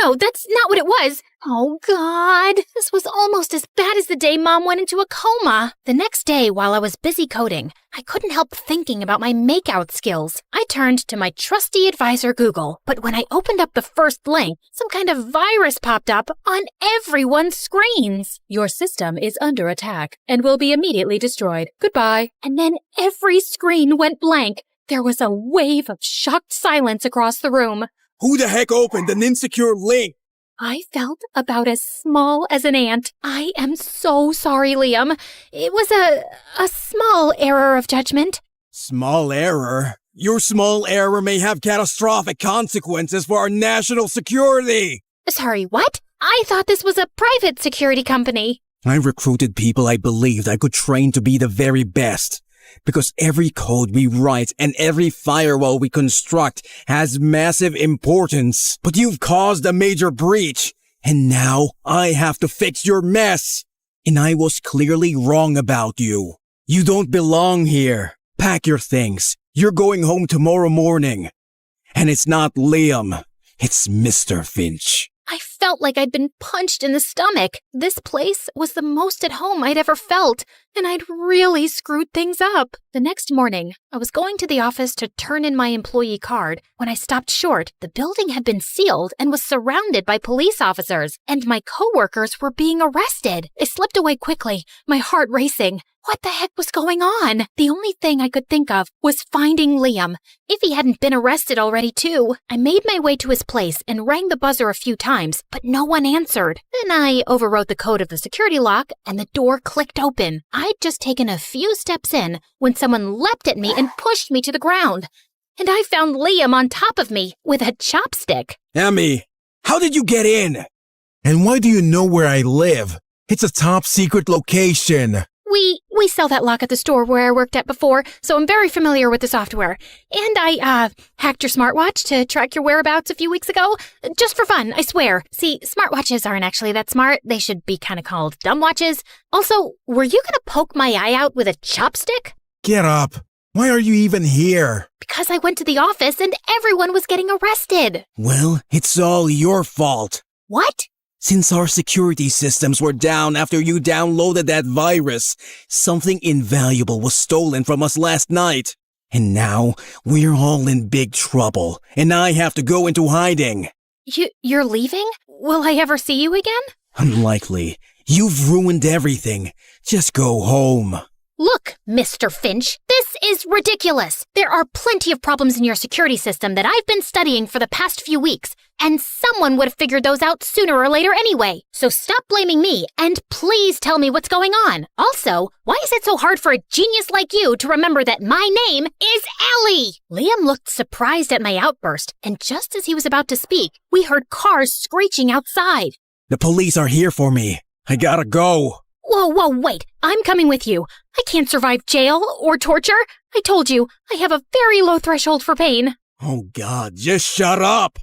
S5: No, that's not what it was. Oh, God. This was almost as bad as the day Mom went into a coma. The next day, while I was busy coding, I couldn't help thinking about my makeout skills. I turned to my trusty advisor, Google, but when I opened up the first link, some kind of virus popped up on everyone's screens.
S2: Your system is under attack and will be immediately destroyed. Goodbye.
S5: And then every screen went blank. There was a wave of shocked silence across the room.
S8: Who the heck opened an insecure link?
S5: I felt about as small as an ant. I am so sorry, Liam. It was a small error of judgment.
S8: Small error? Your small error may have catastrophic consequences for our national security.
S5: Sorry, what? I thought this was a private security company.
S8: I recruited people I believed I could train to be the very best. Because every code we write and every firewall we construct has massive importance. But you've caused a major breach, and now I have to fix your mess. And I was clearly wrong about you. You don't belong here. Pack your things. You're going home tomorrow morning. And it's not Liam. It's Mr. Finch.
S5: I felt like I'd been punched in the stomach. This place was the most at home I'd ever felt, and I'd really screwed things up. The next morning, I was going to the office to turn in my employee card. When I stopped short, the building had been sealed and was surrounded by police officers, and my coworkers were being arrested. I slipped away quickly, my heart racing. What the heck was going on? The only thing I could think of was finding Liam, if he hadn't been arrested already too. I made my way to his place and rang the buzzer a few times, but no one answered. Then I overwrote the code of the security lock and the door clicked open. I'd just taken a few steps in when someone leapt at me and pushed me to the ground. And I found Liam on top of me with a chopstick.
S8: Emmy, how did you get in? And why do you know where I live? It's a top secret location.
S5: We sell that lock at the store where I worked at before, so I'm very familiar with the software. And I, hacked your smartwatch to track your whereabouts a few weeks ago. Just for fun, I swear. See, smartwatches aren't actually that smart. They should be kind of called dumb watches. Also, were you gonna poke my eye out with a chopstick?
S8: Get up. Why are you even here?
S5: Because I went to the office and everyone was getting arrested.
S8: Well, it's all your fault.
S5: What?
S8: Since our security systems were down after you downloaded that virus, something invaluable was stolen from us last night. And now, we're all in big trouble, and I have to go into hiding.
S5: You're leaving? Will I ever see you again?
S8: Unlikely. You've ruined everything. Just go home.
S5: Look, Mr. Finch, this is ridiculous. There are plenty of problems in your security system that I've been studying for the past few weeks, and someone would have figured those out sooner or later anyway. So stop blaming me, and please tell me what's going on. Also, why is it so hard for a genius like you to remember that my name is Ellie? Liam looked surprised at my outburst, and just as he was about to speak, we heard cars screeching outside.
S8: The police are here for me. I gotta go.
S5: Whoa, wait. I'm coming with you. I can't survive jail or torture. I told you, I have a very low threshold for pain.
S8: Oh God, just shut up.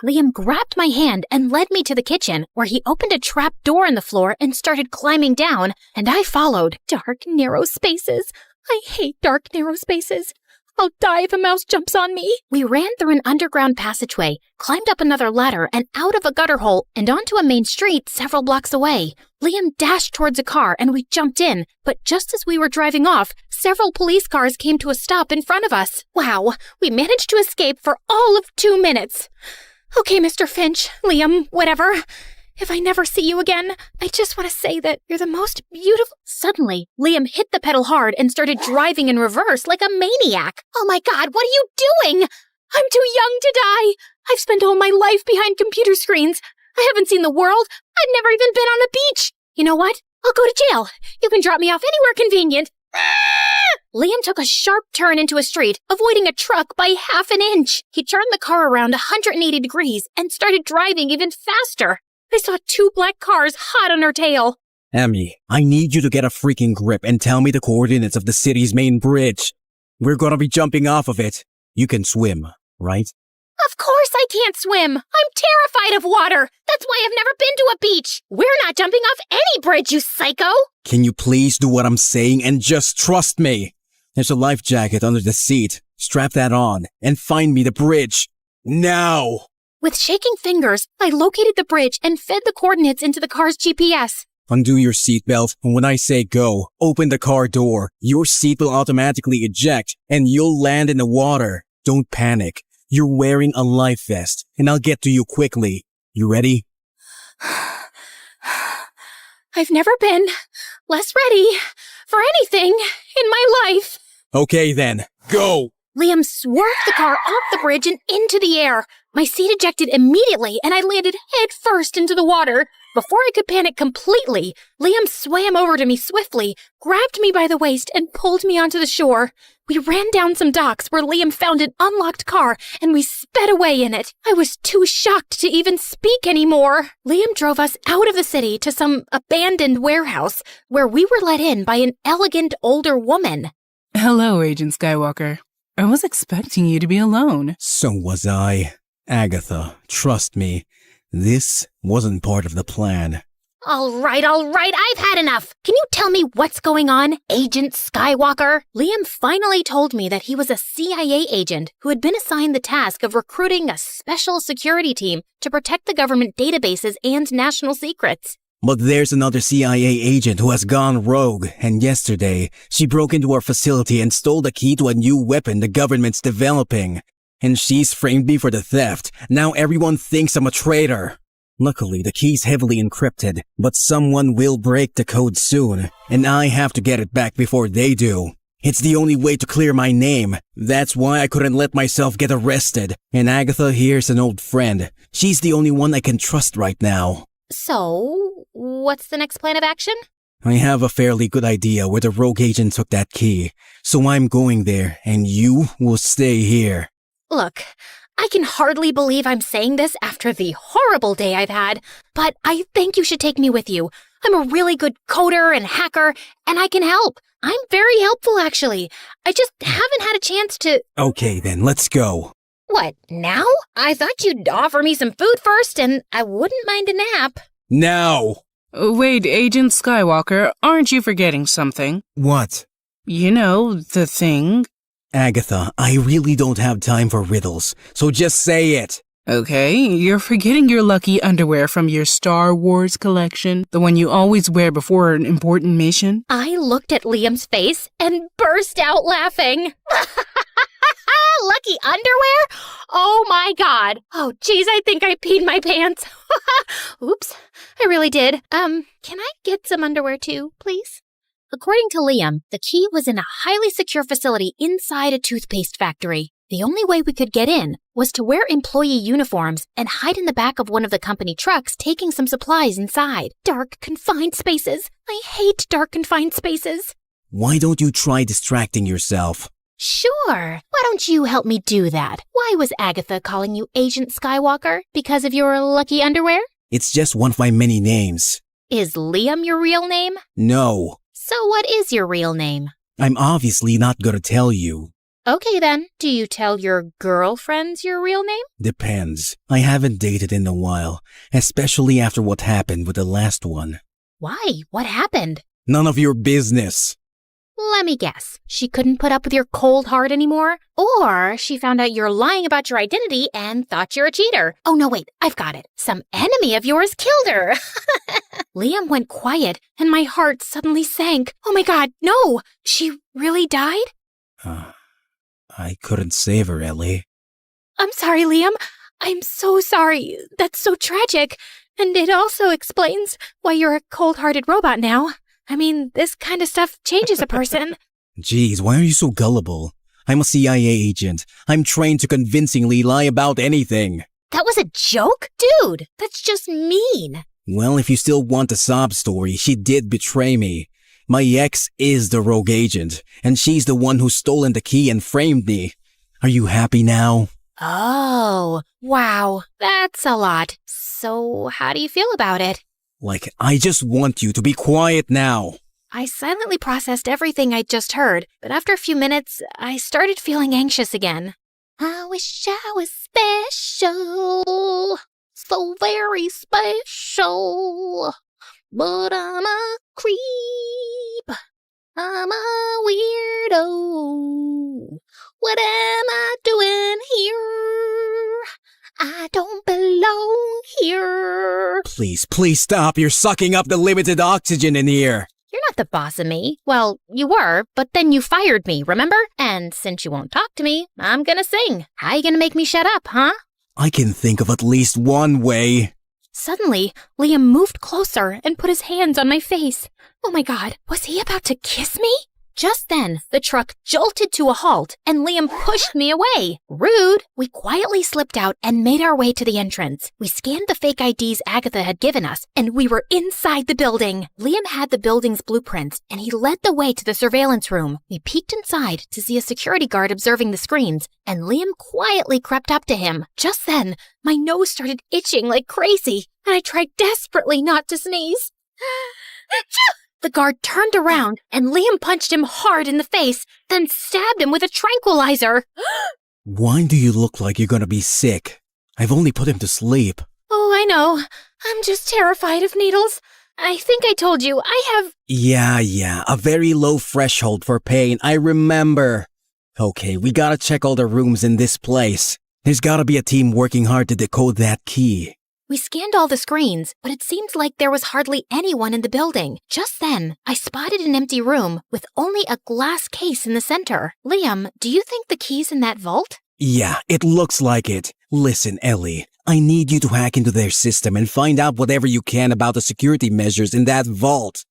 S5: Liam grabbed my hand and led me to the kitchen, where he opened a trap door in the floor and started climbing down, and I followed. Dark, narrow spaces. I hate dark, narrow spaces. I'll die if a mouse jumps on me. We ran through an underground passageway, climbed up another ladder and out of a gutter hole and onto a main street several blocks away. Liam dashed towards a car and we jumped in, but just as we were driving off, several police cars came to a stop in front of us. Wow, we managed to escape for all of 2 minutes. Okay, Mr. Finch, Liam, whatever.
S4: if I never see you again, I just want to say that you're the most beautiful. Suddenly, Liam hit the pedal hard and started driving in reverse like a maniac. Oh my God, what are you doing? I'm too young to die. I've spent all my life behind computer screens. I haven't seen the world. I've never even been on a beach. You know what? I'll go to jail. You can drop me off anywhere convenient. Liam took a sharp turn into a street, avoiding a truck by half an inch. He turned the car around 180 degrees and started driving even faster. I saw 2 black cars hot on her tail.
S8: Emmy, I need you to get a freaking grip and tell me the coordinates of the city's main bridge. We're gonna be jumping off of it. You can swim, right?
S4: Of course I can't swim. I'm terrified of water. That's why I've never been to a beach. We're not jumping off any bridge, you psycho.
S8: Can you please do what I'm saying and just trust me? There's a life jacket under the seat. Strap that on and find me the bridge. Now!
S4: With shaking fingers, I located the bridge and fed the coordinates into the car's GPS.
S8: Undo your seatbelt, and when I say go, open the car door. Your seat will automatically eject, and you'll land in the water. Don't panic. You're wearing a life vest, and I'll get to you quickly. You ready?
S4: I've never been less ready for anything in my life.
S8: Okay then, go!
S4: Liam swerved the car off the bridge and into the air. My seat ejected immediately, and I landed head first into the water. Before I could panic completely, Liam swam over to me swiftly, grabbed me by the waist, and pulled me onto the shore. We ran down some docks where Liam found an unlocked car, and we sped away in it. I was too shocked to even speak anymore. Liam drove us out of the city to some abandoned warehouse, where we were let in by an elegant older woman.
S12: Hello, Agent Skywalker. I was expecting you to be alone.
S8: So was I. Agatha, trust me, this wasn't part of the plan.
S4: All right, I've had enough. Can you tell me what's going on, Agent Skywalker? Liam finally told me that he was a CIA agent who had been assigned the task of recruiting a special security team to protect the government databases and national secrets.
S8: But there's another CIA agent who has gone rogue, and yesterday, she broke into our facility and stole the key to a new weapon the government's developing. And she's framed me for the theft. Now everyone thinks I'm a traitor. Luckily, the key's heavily encrypted, but someone will break the code soon, and I have to get it back before they do. It's the only way to clear my name. That's why I couldn't let myself get arrested. And Agatha here's an old friend. She's the only one I can trust right now.
S4: So, what's the next plan of action?
S8: I have a fairly good idea where the rogue agent took that key, so I'm going there, and you will stay here.
S4: Look, I can hardly believe I'm saying this after the horrible day I've had, but I think you should take me with you. I'm a really good coder and hacker, and I can help. I'm very helpful, actually. I just haven't had a chance to...
S8: Okay then, let's go.
S4: What, now? I thought you'd offer me some food first, and I wouldn't mind a nap.
S8: Now!
S12: Wait, Agent Skywalker, aren't you forgetting something?
S8: What?
S12: You know, the thing.
S8: Agatha, I really don't have time for riddles, so just say it.
S12: Okay, you're forgetting your lucky underwear from your Star Wars collection, the one you always wear before an important mission.
S4: I looked at Liam's face and burst out laughing. Lucky underwear? Oh my God. Oh geez, I think I peed my pants. Oops, I really did. Can I get some underwear too, please? According to Liam, the key was in a highly secure facility inside a toothpaste factory. The only way we could get in was to wear employee uniforms and hide in the back of one of the company trucks taking some supplies inside. Dark, confined spaces. I hate dark, confined spaces.
S8: Why don't you try distracting yourself?
S4: Sure. Why don't you help me do that? Why was Agatha calling you Agent Skywalker? Because of your lucky underwear?
S8: It's just one of my many names.
S4: Is Liam your real name?
S8: No.
S4: So what is your real name?
S8: I'm obviously not gonna tell you.
S4: Okay then, do you tell your girlfriends your real name?
S8: Depends. I haven't dated in a while, especially after what happened with the last one.
S4: Why? What happened?
S8: None of your business.
S4: Let me guess. She couldn't put up with your cold heart anymore? Or she found out you're lying about your identity and thought you're a cheater. Oh no, wait, I've got it. Some enemy of yours killed her. Liam went quiet and my heart suddenly sank. Oh my God, no! She really died?
S8: I couldn't save her, Ellie.
S4: I'm sorry, Liam. I'm so sorry. That's so tragic.
S1: And it also explains why you're a cold-hearted robot now. I mean, this kind of stuff changes a person.
S8: Jeez, why are you so gullible? I'm a CIA agent. I'm trained to convincingly lie about anything.
S1: That was a joke? Dude, that's just mean.
S8: Well, if you still want a sob story, she did betray me. My ex is the rogue agent, and she's the one who's stolen the key and framed me. Are you happy now?
S1: Oh, wow, that's a lot. So, how do you feel about it?
S8: Like, I just want you to be quiet now.
S1: I silently processed everything I'd just heard, but after a few minutes, I started feeling anxious again. I wish I was special, so very special, but I'm a creep, I'm a weirdo. What am I doing here? I don't belong here.
S8: Please stop. You're sucking up the limited oxygen in here.
S1: You're not the boss of me. Well, you were, but then you fired me, remember? And since you won't talk to me, I'm gonna sing. How you gonna make me shut up, huh?
S8: I can think of at least one way.
S1: Suddenly, Liam moved closer and put his hands on my face. Oh my God, was he about to kiss me? Just then, the truck jolted to a halt and Liam pushed me away. Rude! We quietly slipped out and made our way to the entrance. We scanned the fake IDs Agatha had given us, and we were inside the building. Liam had the building's blueprints, and he led the way to the surveillance room. We peeked inside to see a security guard observing the screens, and Liam quietly crept up to him. Just then, my nose started itching like crazy, and I tried desperately not to sneeze. The guard turned around, and Liam punched him hard in the face, then stabbed him with a tranquilizer.
S8: Why do you look like you're gonna be sick? I've only put him to sleep.
S1: Oh, I know. I'm just terrified of needles. I think I told you, I have...
S8: Yeah, a very low threshold for pain, I remember. Okay, we gotta check all the rooms in this place. There's gotta be a team working hard to decode that key.
S1: We scanned all the screens, but it seemed like there was hardly anyone in the building. Just then, I spotted an empty room with only a glass case in the center. Liam, do you think the key's in that vault?
S8: Yeah, it looks like it. Listen, Ellie, I need you to hack into their system and find out whatever you can about the security measures in that vault.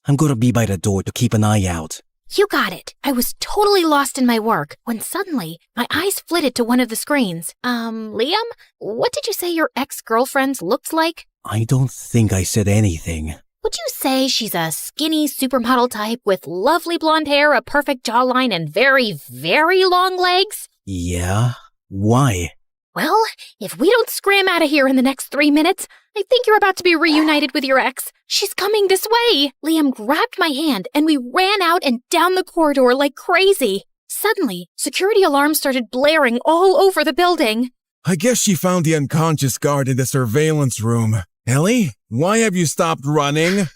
S8: I'm gonna be by the door to keep an eye out.
S1: You got it. I was totally lost in my work when suddenly my eyes flitted to one of the screens. Liam, what did you say your ex-girlfriend looked like?
S8: I don't think I said anything.
S1: Would you say she's a skinny supermodel type with lovely blonde hair, a perfect jawline, and very, very long legs?
S8: Yeah? Why?
S1: Well, if we don't scram out of here in the next 3 minutes, I think you're about to be reunited with your ex. She's coming this way. Liam grabbed my hand and we ran out and down the corridor like crazy. Suddenly, security alarms started blaring all over the building.
S11: I guess she found the unconscious guard in the surveillance room. Ellie, why have you stopped running?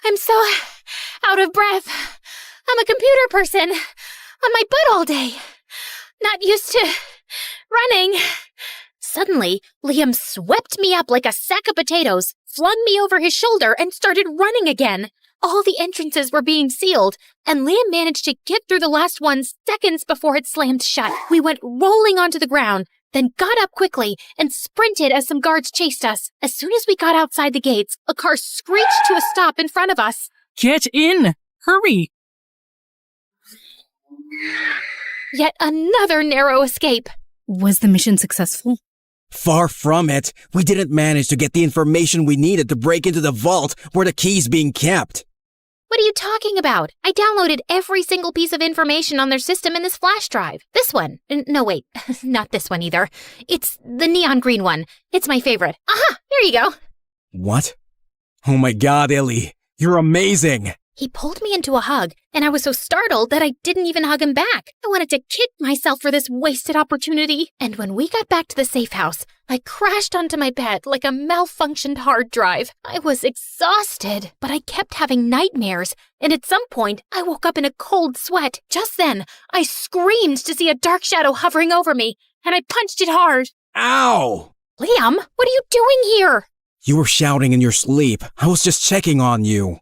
S1: I'm so out of breath. I'm a computer person on my butt all day. Not used to running. Suddenly, Liam swept me up like a sack of potatoes, flung me over his shoulder, and started running again. All the entrances were being sealed, and Liam managed to get through the last one seconds before it slammed shut. We went rolling onto the ground, then got up quickly and sprinted as some guards chased us. As soon as we got outside the gates, a car screeched to a stop in front of us.
S12: Get in! Hurry!
S1: Yet another narrow escape.
S21: Was the mission successful?
S8: Far from it. We didn't manage to get the information we needed to break into the vault where the key's being kept.
S1: What are you talking about? I downloaded every single piece of information on their system in this flash drive. This one. No, wait. Not this one either. It's the neon green one. It's my favorite. Aha! Here you go.
S8: What? Oh my God, Ellie. You're amazing.
S1: He pulled me into a hug, and I was so startled that I didn't even hug him back. I wanted to kick myself for this wasted opportunity. And when we got back to the safe house, I crashed onto my bed like a malfunctioned hard drive. I was exhausted, but I kept having nightmares, and at some point, I woke up in a cold sweat. Just then, I screamed to see a dark shadow hovering over me, and I punched it hard.
S8: Ow!
S1: Liam, what are you doing here?
S8: You were shouting in your sleep. I was just checking on you.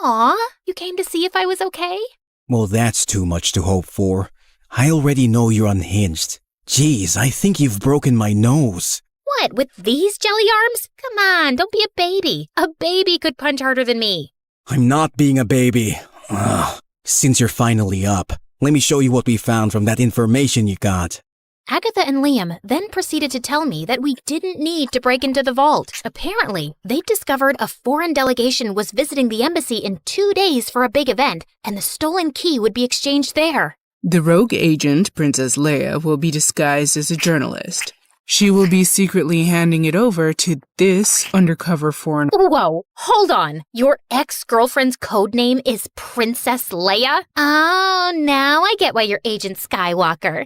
S1: Aw, you came to see if I was okay?
S8: Well, that's too much to hope for. I already know you're unhinged. Jeez, I think you've broken my nose.
S5: What, with these jelly arms? Come on, don't be a baby. A baby could punch harder than me.
S8: I'm not being a baby. Ugh. Since you're finally up, let me show you what we found from that information you got.
S5: Agatha and Liam then proceeded to tell me that we didn't need to break into the vault. Apparently, they'd discovered a foreign delegation was visiting the embassy in 2 days for a big event, and the stolen key would be exchanged there.
S12: The rogue agent, Princess Leia, will be disguised as a journalist. She will be secretly handing it over to this undercover foreign...
S5: Whoa, hold on. Your ex-girlfriend's code name is Princess Leia? Oh, now I get why you're Agent Skywalker.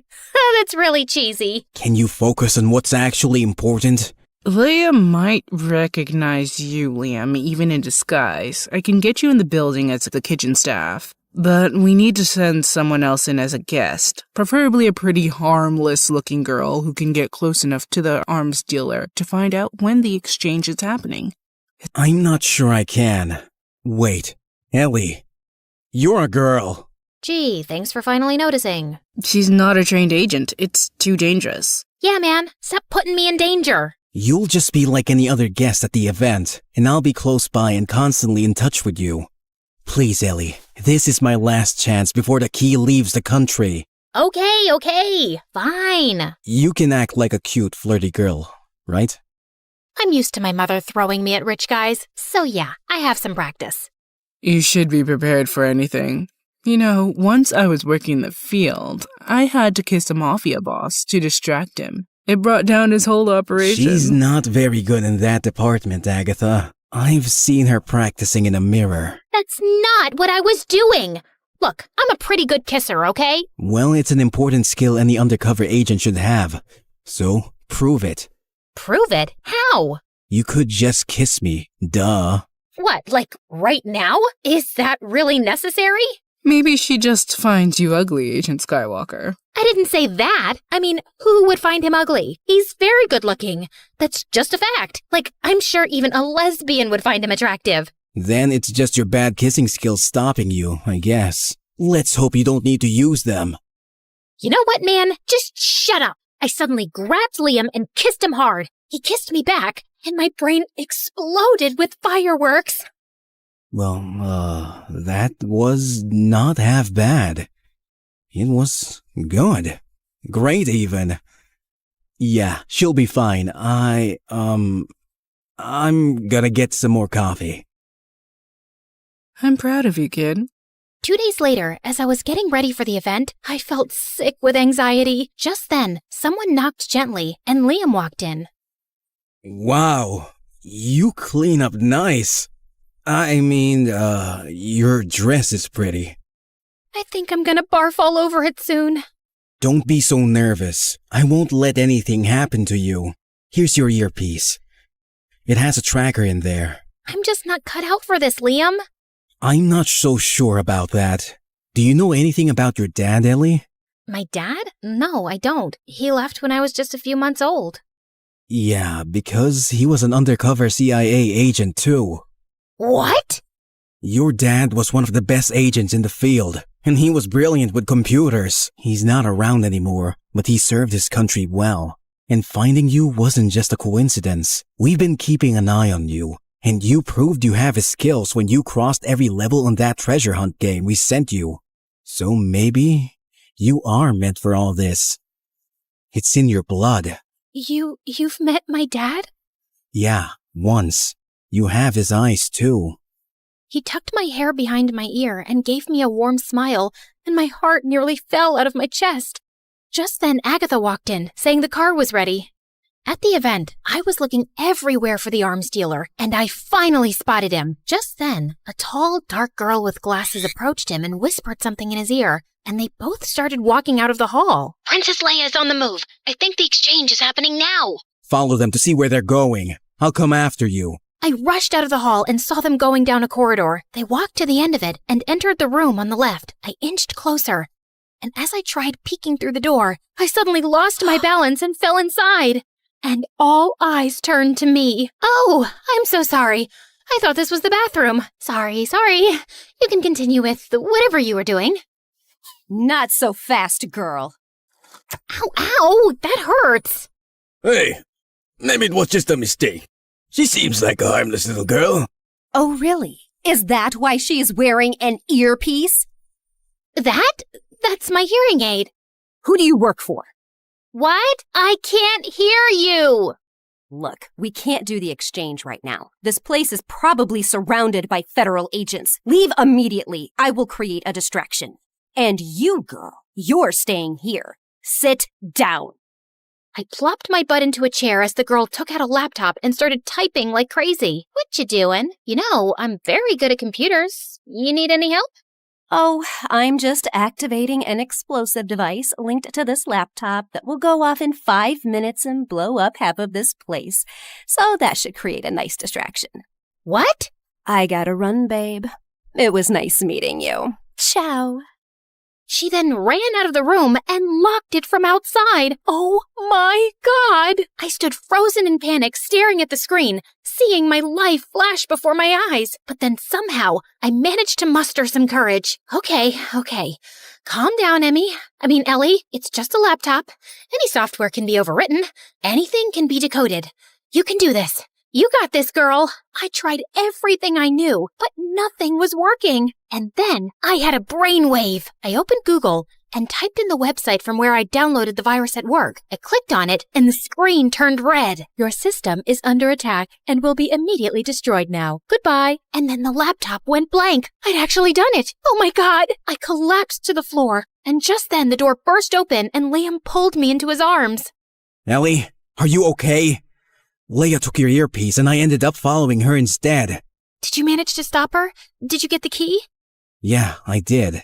S5: That's really cheesy.
S8: Can you focus on what's actually important?
S12: Leia might recognize you, Liam, even in disguise. I can get you in the building as the kitchen staff. But we need to send someone else in as a guest, preferably a pretty harmless-looking girl who can get close enough to the arms dealer to find out when the exchange is happening.
S8: I'm not sure I can. Wait, Ellie, you're a girl.
S5: Gee, thanks for finally noticing.
S12: She's not a trained agent. It's too dangerous.
S5: Yeah, man, stop putting me in danger.
S8: You'll just be like any other guest at the event, and I'll be close by and constantly in touch with you. Please, Ellie, this is my last chance before the key leaves the country.
S5: Okay, fine.
S8: You can act like a cute, flirty girl, right?
S5: I'm used to my mother throwing me at rich guys, so yeah, I have some practice.
S12: You should be prepared for anything. You know, once I was working the field, I had to kiss a mafia boss to distract him. It brought down his whole operation.
S8: She's not very good in that department, Agatha. I've seen her practicing in a mirror.
S5: That's not what I was doing. Look, I'm a pretty good kisser, okay?
S8: Well, it's an important skill any undercover agent should have. So, prove it.
S5: Prove it? How?
S8: You could just kiss me. Duh.
S5: What, like right now? Is that really necessary?
S12: Maybe she just finds you ugly, Agent Skywalker.
S5: I didn't say that. I mean, who would find him ugly? He's very good looking. That's just a fact. Like, I'm sure even a lesbian would find him attractive.
S8: Then it's just your bad kissing skills stopping you, I guess. Let's hope you don't need to use them.
S5: You know what, man? Just shut up. I suddenly grabbed Liam and kissed him hard. He kissed me back, and my brain exploded with fireworks.
S8: Well, that was not half bad. It was good. Great, even. Yeah, she'll be fine. I'm gonna get some more coffee.
S12: I'm proud of you, kid.
S5: 2 days later, as I was getting ready for the event, I felt sick with anxiety. Just then, someone knocked gently, and Liam walked in.
S8: Wow, you clean up nice. I mean, your dress is pretty.
S5: I think I'm gonna barf all over it soon.
S8: Don't be so nervous. I won't let anything happen to you. Here's your earpiece. It has a tracker in there.
S5: I'm just not cut out for this, Liam.
S8: I'm not so sure about that. Do you know anything about your dad, Ellie?
S5: My dad? No, I don't. He left when I was just a few months old.
S8: Yeah, because he was an undercover CIA agent too.
S5: What?
S8: Your dad was one of the best agents in the field, and he was brilliant with computers. He's not around anymore, but he served his country well. And finding you wasn't just a coincidence. We've been keeping an eye on you, and you proved you have his skills when you crossed every level on that treasure hunt game we sent you. So maybe you are meant for all this. It's in your blood.
S5: You've met my dad?
S8: Yeah, once. You have his eyes too.
S5: He tucked my hair behind my ear and gave me a warm smile, and my heart nearly fell out of my chest. Just then, Agatha walked in, saying the car was ready. At the event, I was looking everywhere for the arms dealer, and I finally spotted him. Just then, a tall, dark girl with glasses approached him and whispered something in his ear, and they both started walking out of the hall.
S1: Princess Leia is on the move. I think the exchange is happening now.
S8: Follow them to see where they're going. I'll come after you.
S5: I rushed out of the hall and saw them going down a corridor. They walked to the end of it and entered the room on the left. I inched closer, and as I tried peeking through the door, I suddenly lost my balance and fell inside. And all eyes turned to me. Oh, I'm so sorry. I thought this was the bathroom. Sorry. You can continue with whatever you were doing.
S15: Not so fast, girl.
S5: Ow, that hurts.
S11: Hey,
S8: Maybe it was just a mistake. She seems like a harmless little girl.
S15: Oh, really? Is that why she's wearing an earpiece?
S5: That's my hearing aid.
S15: Who do you work for?
S5: What? I can't hear you.
S15: Look, we can't do the exchange right now. This place is probably surrounded by federal agents. Leave immediately. I will create a distraction. And you, girl, you're staying here. Sit down.
S5: I plopped my butt into a chair as the girl took out a laptop and started typing like crazy. What you doing? You know, I'm very good at computers. You need any help?
S15: Oh, I'm just activating an explosive device linked to this laptop that will go off in 5 minutes and blow up half of this place. So that should create a nice distraction.
S5: What?
S15: I gotta run, babe. It was nice meeting you. Ciao.
S5: She then ran out of the room and locked it from outside. Oh my God! I stood frozen in panic, staring at the screen, seeing my life flash before my eyes. But then somehow, I managed to muster some courage. Okay. Calm down, Ellie. It's just a laptop. Any software can be overwritten. Anything can be decoded. You can do this. You got this, girl. I tried everything I knew, but nothing was working. And then I had a brainwave. I opened Google and typed in the website from where I downloaded the virus at work. I clicked on it and the screen turned red. Your system is under attack and will be immediately destroyed now. Goodbye. And then the laptop went blank. I'd actually done it. Oh my God. I collapsed to the floor. And just then the door burst open and Liam pulled me into his arms.
S8: Ellie, are you okay? Leia took your earpiece and I ended up following her instead.
S5: Did you manage to stop her? Did you get the key?
S8: Yeah, I did.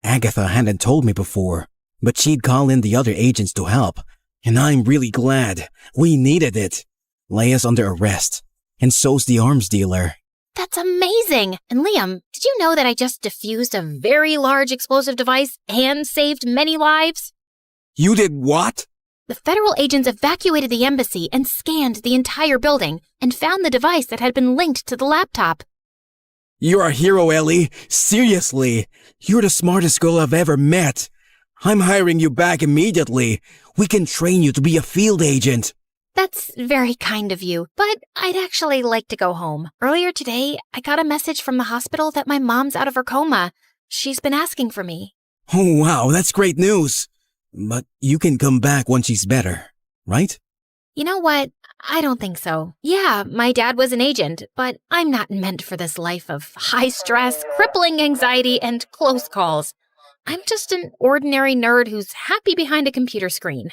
S8: Agatha hadn't told me before, but she'd call in the other agents to help. And I'm really glad. We needed it. Leia's under arrest, and so's the arms dealer.
S5: That's amazing! And Liam, did you know that I just defused a very large explosive device and saved many lives?
S8: You did what?
S5: The federal agents evacuated the embassy and scanned the entire building and found the device that had been linked to the laptop.
S8: You're a hero, Ellie. Seriously. You're the smartest girl I've ever met. I'm hiring you back immediately. We can train you to be a field agent.
S5: That's very kind of you, but I'd actually like to go home. Earlier today, I got a message from the hospital that my mom's out of her coma. She's been asking for me.
S8: Oh, wow, that's great news. But you can come back once she's better, right?
S5: You know what? I don't think so. Yeah, my dad was an agent, but I'm not meant for this life of high stress, crippling anxiety, and close calls. I'm just an ordinary nerd who's happy behind a computer screen.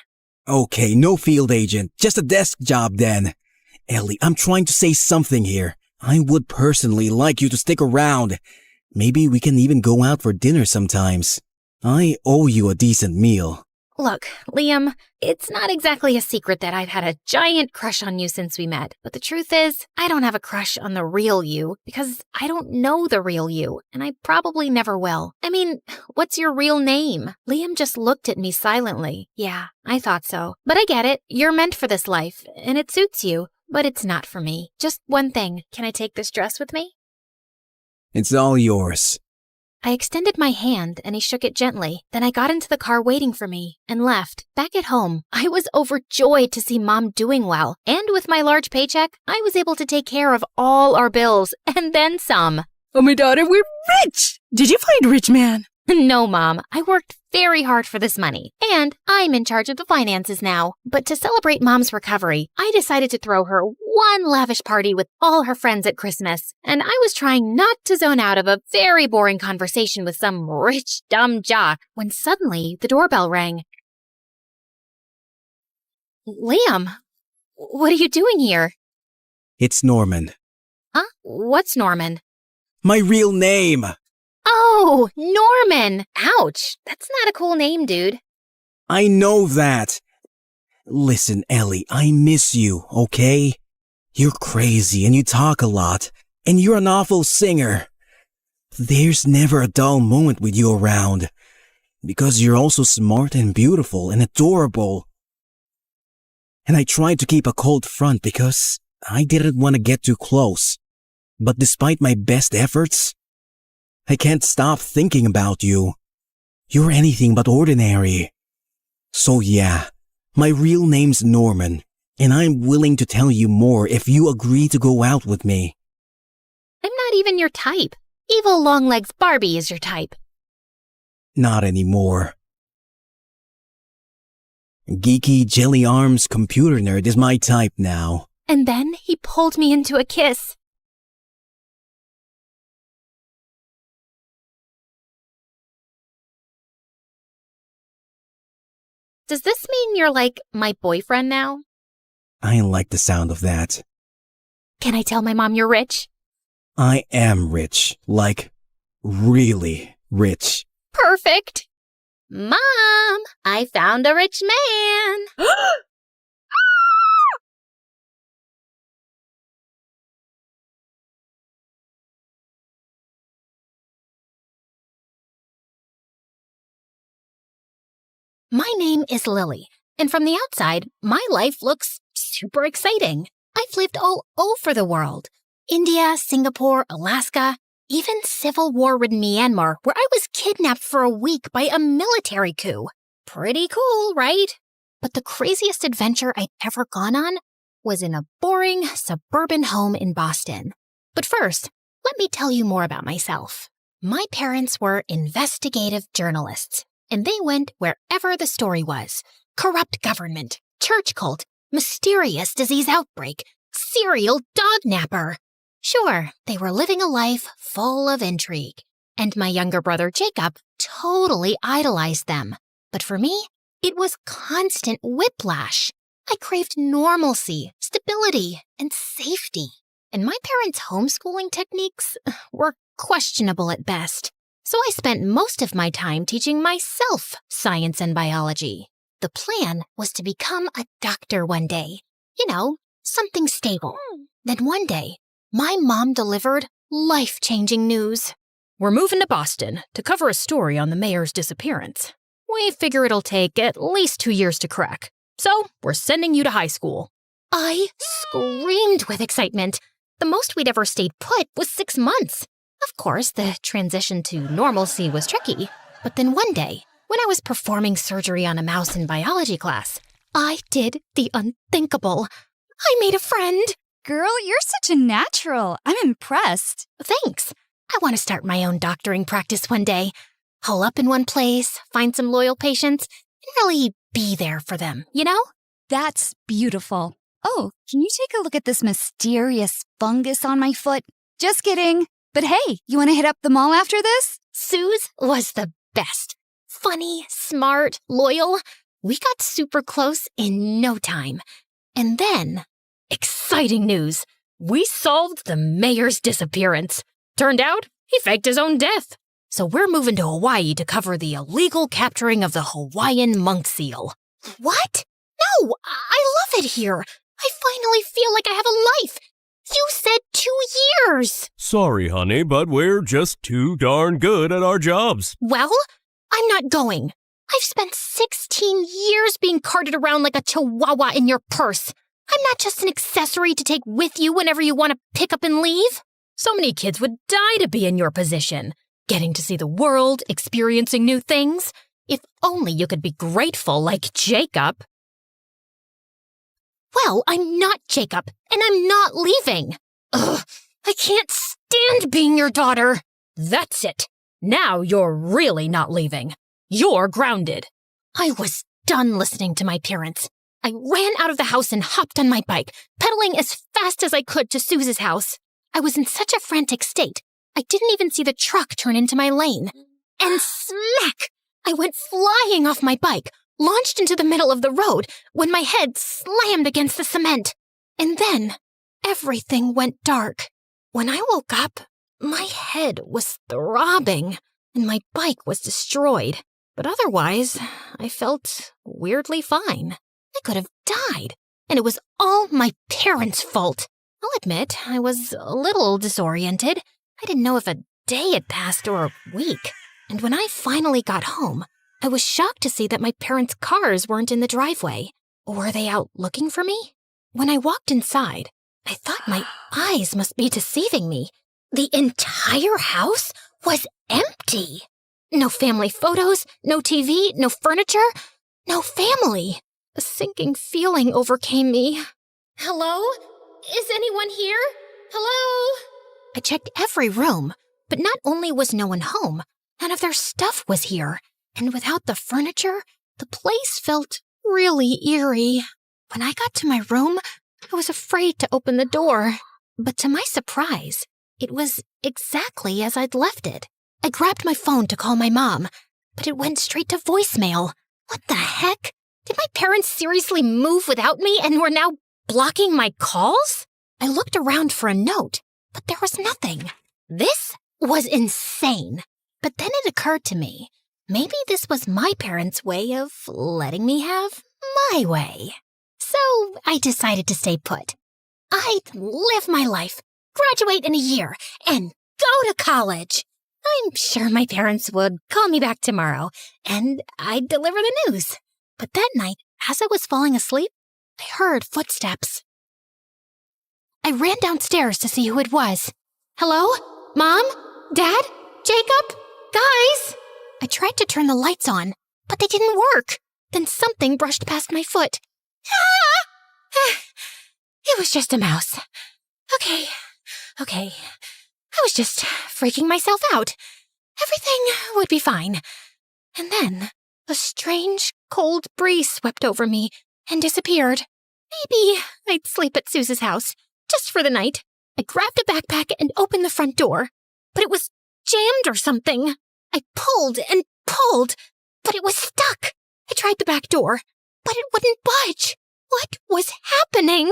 S8: Okay, no field agent, just a desk job then. Ellie, I'm trying to say something here. I would personally like you to stick around. Maybe we can even go out for dinner sometimes. I owe you a decent meal.
S5: Look, Liam, it's not exactly a secret that I've had a giant crush on you since we met. But the truth is, I don't have a crush on the real you because I don't know the real you, and I probably never will. I mean, what's your real name? Liam just looked at me silently. Yeah, I thought so. But I get it. You're meant for this life, and it suits you. But it's not for me. Just one thing. Can I take this dress with me?
S8: It's all yours.
S5: I extended my hand and he shook it gently. Then I got into the car waiting for me and left. Back at home, I was overjoyed to see Mom doing well. And with my large paycheck, I was able to take care of all our bills and then some.
S12: Oh, my daughter, we're rich! Did you find a rich man?
S5: No, Mom. I worked very hard for this money. And I'm in charge of the finances now. But to celebrate Mom's recovery, I decided to throw her one lavish party with all her friends at Christmas. And I was trying not to zone out of a very boring conversation with some rich, dumb jock when suddenly the doorbell rang. Liam, what are you doing here?
S8: It's Norman.
S5: Huh? What's Norman?
S8: My real name!
S5: Oh, Norman! Ouch! That's not a cool name, dude.
S8: I know that. Listen, Ellie, I miss you, okay? You're crazy and you talk a lot, and you're an awful singer. There's never a dull moment with you around, because you're also smart and beautiful and adorable. And I tried to keep a cold front because I didn't want to get too close. But despite my best efforts, I can't stop thinking about you. You're anything but ordinary. So yeah, my real name's Norman, And I'm willing to tell you more if you agree to go out with me.
S5: I'm not even your type. Evil Longlegs Barbie is your type.
S8: Not anymore. Geeky Jelly Arms computer nerd is my type now.
S5: And then he pulled me into a kiss. Does this mean you're like my boyfriend now?
S8: I like the sound of that.
S5: Can I tell my mom you're rich?
S8: I am rich. Like, really rich.
S5: Perfect. Mom, I found a rich man. My name is Lily, and from the outside, my life looks super exciting. I've lived all over the world. India, Singapore, Alaska, even Civil War-ridden Myanmar, where I was kidnapped for a week by a military coup. Pretty cool, right? But the craziest adventure I'd ever gone on was in a boring suburban home in Boston. But first, let me tell you more about myself. My parents were investigative journalists, and they went wherever the story was. Corrupt government, church cult, mysterious disease outbreak, serial dog napper. Sure, they were living a life full of intrigue, and my younger brother Jacob totally idolized them. But for me, it was constant whiplash. I craved normalcy, stability, and safety. And my parents' homeschooling techniques were questionable at best. So I spent most of my time teaching myself science and biology. The plan was to become a doctor one day. You know, something stable. Then one day, my mom delivered life-changing news.
S2: We're moving to Boston to cover a story on the mayor's disappearance. We figure it'll take at least 2 years to crack. So, we're sending you to high school.
S5: I screamed with excitement. The most we'd ever stayed put was 6 months. Of course, the transition to normalcy was tricky. But then one day, when I was performing surgery on a mouse in biology class, I did the unthinkable. I made a friend.
S16: Girl, you're such a natural. I'm impressed.
S5: Thanks. I want to start my own doctoring practice one day. Hole up in one place, find some loyal patients, and really be there for them, you know?
S16: That's beautiful. Oh, can you take a look at this mysterious fungus on my foot? Just kidding. But hey, you want to hit up the mall after this?
S5: Suze was the best. Funny, smart, loyal. We got super close in no time. And then, exciting news. We solved the mayor's disappearance. Turned out, he faked his own death. So we're moving to Hawaii to cover the illegal capturing of the Hawaiian monk seal. What? No, I love it here. I finally feel like I have a life. You said 2 years.
S14: Sorry, honey, but we're just too darn good at our jobs.
S5: Well, I'm not going. I've spent 16 years being carted around like a chihuahua in your purse. I'm not just an accessory to take with you whenever you want to pick up and leave.
S2: So many kids would die to be in your position, getting to see the world, experiencing new things. If only you could be grateful like Jacob.
S5: Well, I'm not Jacob, and I'm not leaving. Ugh, I can't stand being your daughter.
S2: That's it. Now you're really not leaving. You're grounded.
S5: I was done listening to my parents. I ran out of the house and hopped on my bike, pedaling as fast as I could to Suze's house. I was in such a frantic state, I didn't even see the truck turn into my lane. And smack! I went flying off my bike, launched into the middle of the road when my head slammed against the cement. And then, everything went dark. When I woke up, my head was throbbing, and my bike was destroyed. But otherwise, I felt weirdly fine. I could have died, and it was all my parents' fault. I'll admit, I was a little disoriented. I didn't know if a day had passed or a week. And when I finally got home, I was shocked to see that my parents' cars weren't in the driveway. Were they out looking for me? When I walked inside, I thought my eyes must be deceiving me. The entire house was empty. No family photos, no TV, no furniture, no family. A sinking feeling overcame me. Hello? Is anyone here? Hello? I checked every room, but not only was no one home, none of their stuff was here. And without the furniture, the place felt really eerie. When I got to my room, I was afraid to open the door. But to my surprise, it was exactly as I'd left it. I grabbed my phone to call my mom, but it went straight to voicemail. What the heck? Did my parents seriously move without me and were now blocking my calls? I looked around for a note, but there was nothing. This was insane. But then it occurred to me, maybe this was my parents' way of letting me have my way. So I decided to stay put. I'd live my life, graduate in a year, and go to college. I'm sure my parents would call me back tomorrow, and I'd deliver the news. But that night, as I was falling asleep, I heard footsteps. I ran downstairs to see who it was. Hello? Mom? Dad? Jacob? Guys? I tried to turn the lights on, but they didn't work. Then something brushed past my foot. Ah! It was just a mouse. Okay. I was just freaking myself out. Everything would be fine. And then a strange, cold breeze swept over me and disappeared. Maybe I'd sleep at Suze's house, just for the night. I grabbed a backpack and opened the front door, but it was jammed or something. I pulled and pulled, but it was stuck. I tried the back door, but it wouldn't budge. What was happening?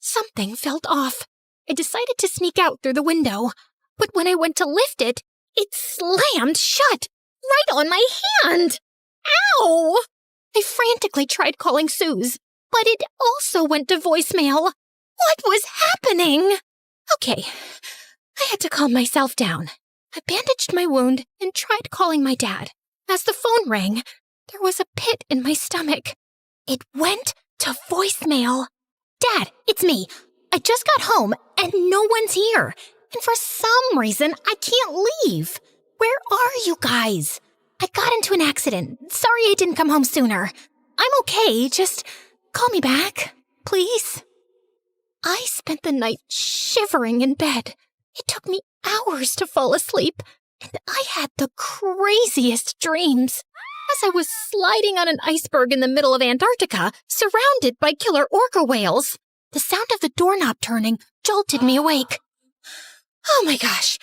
S5: Something felt off. I decided to sneak out through the window, but when I went to lift it, it slammed shut, right on my hand. Ow! I frantically tried calling Suze, but it also went to voicemail. What was happening? Okay, I had to calm myself down. I bandaged my wound and tried calling my dad. As the phone rang, there was a pit in my stomach. It went to voicemail. Dad, it's me. I just got home and no one's here. And for some reason, I can't leave. Where are you guys? I got into an accident. Sorry I didn't come home sooner. I'm okay, just call me back, please. I spent the night shivering in bed. It took me hours to fall asleep, and I had the craziest dreams. As I was sliding on an iceberg in the middle of Antarctica, surrounded by killer orca whales, the sound of the doorknob turning jolted me awake. Oh my gosh,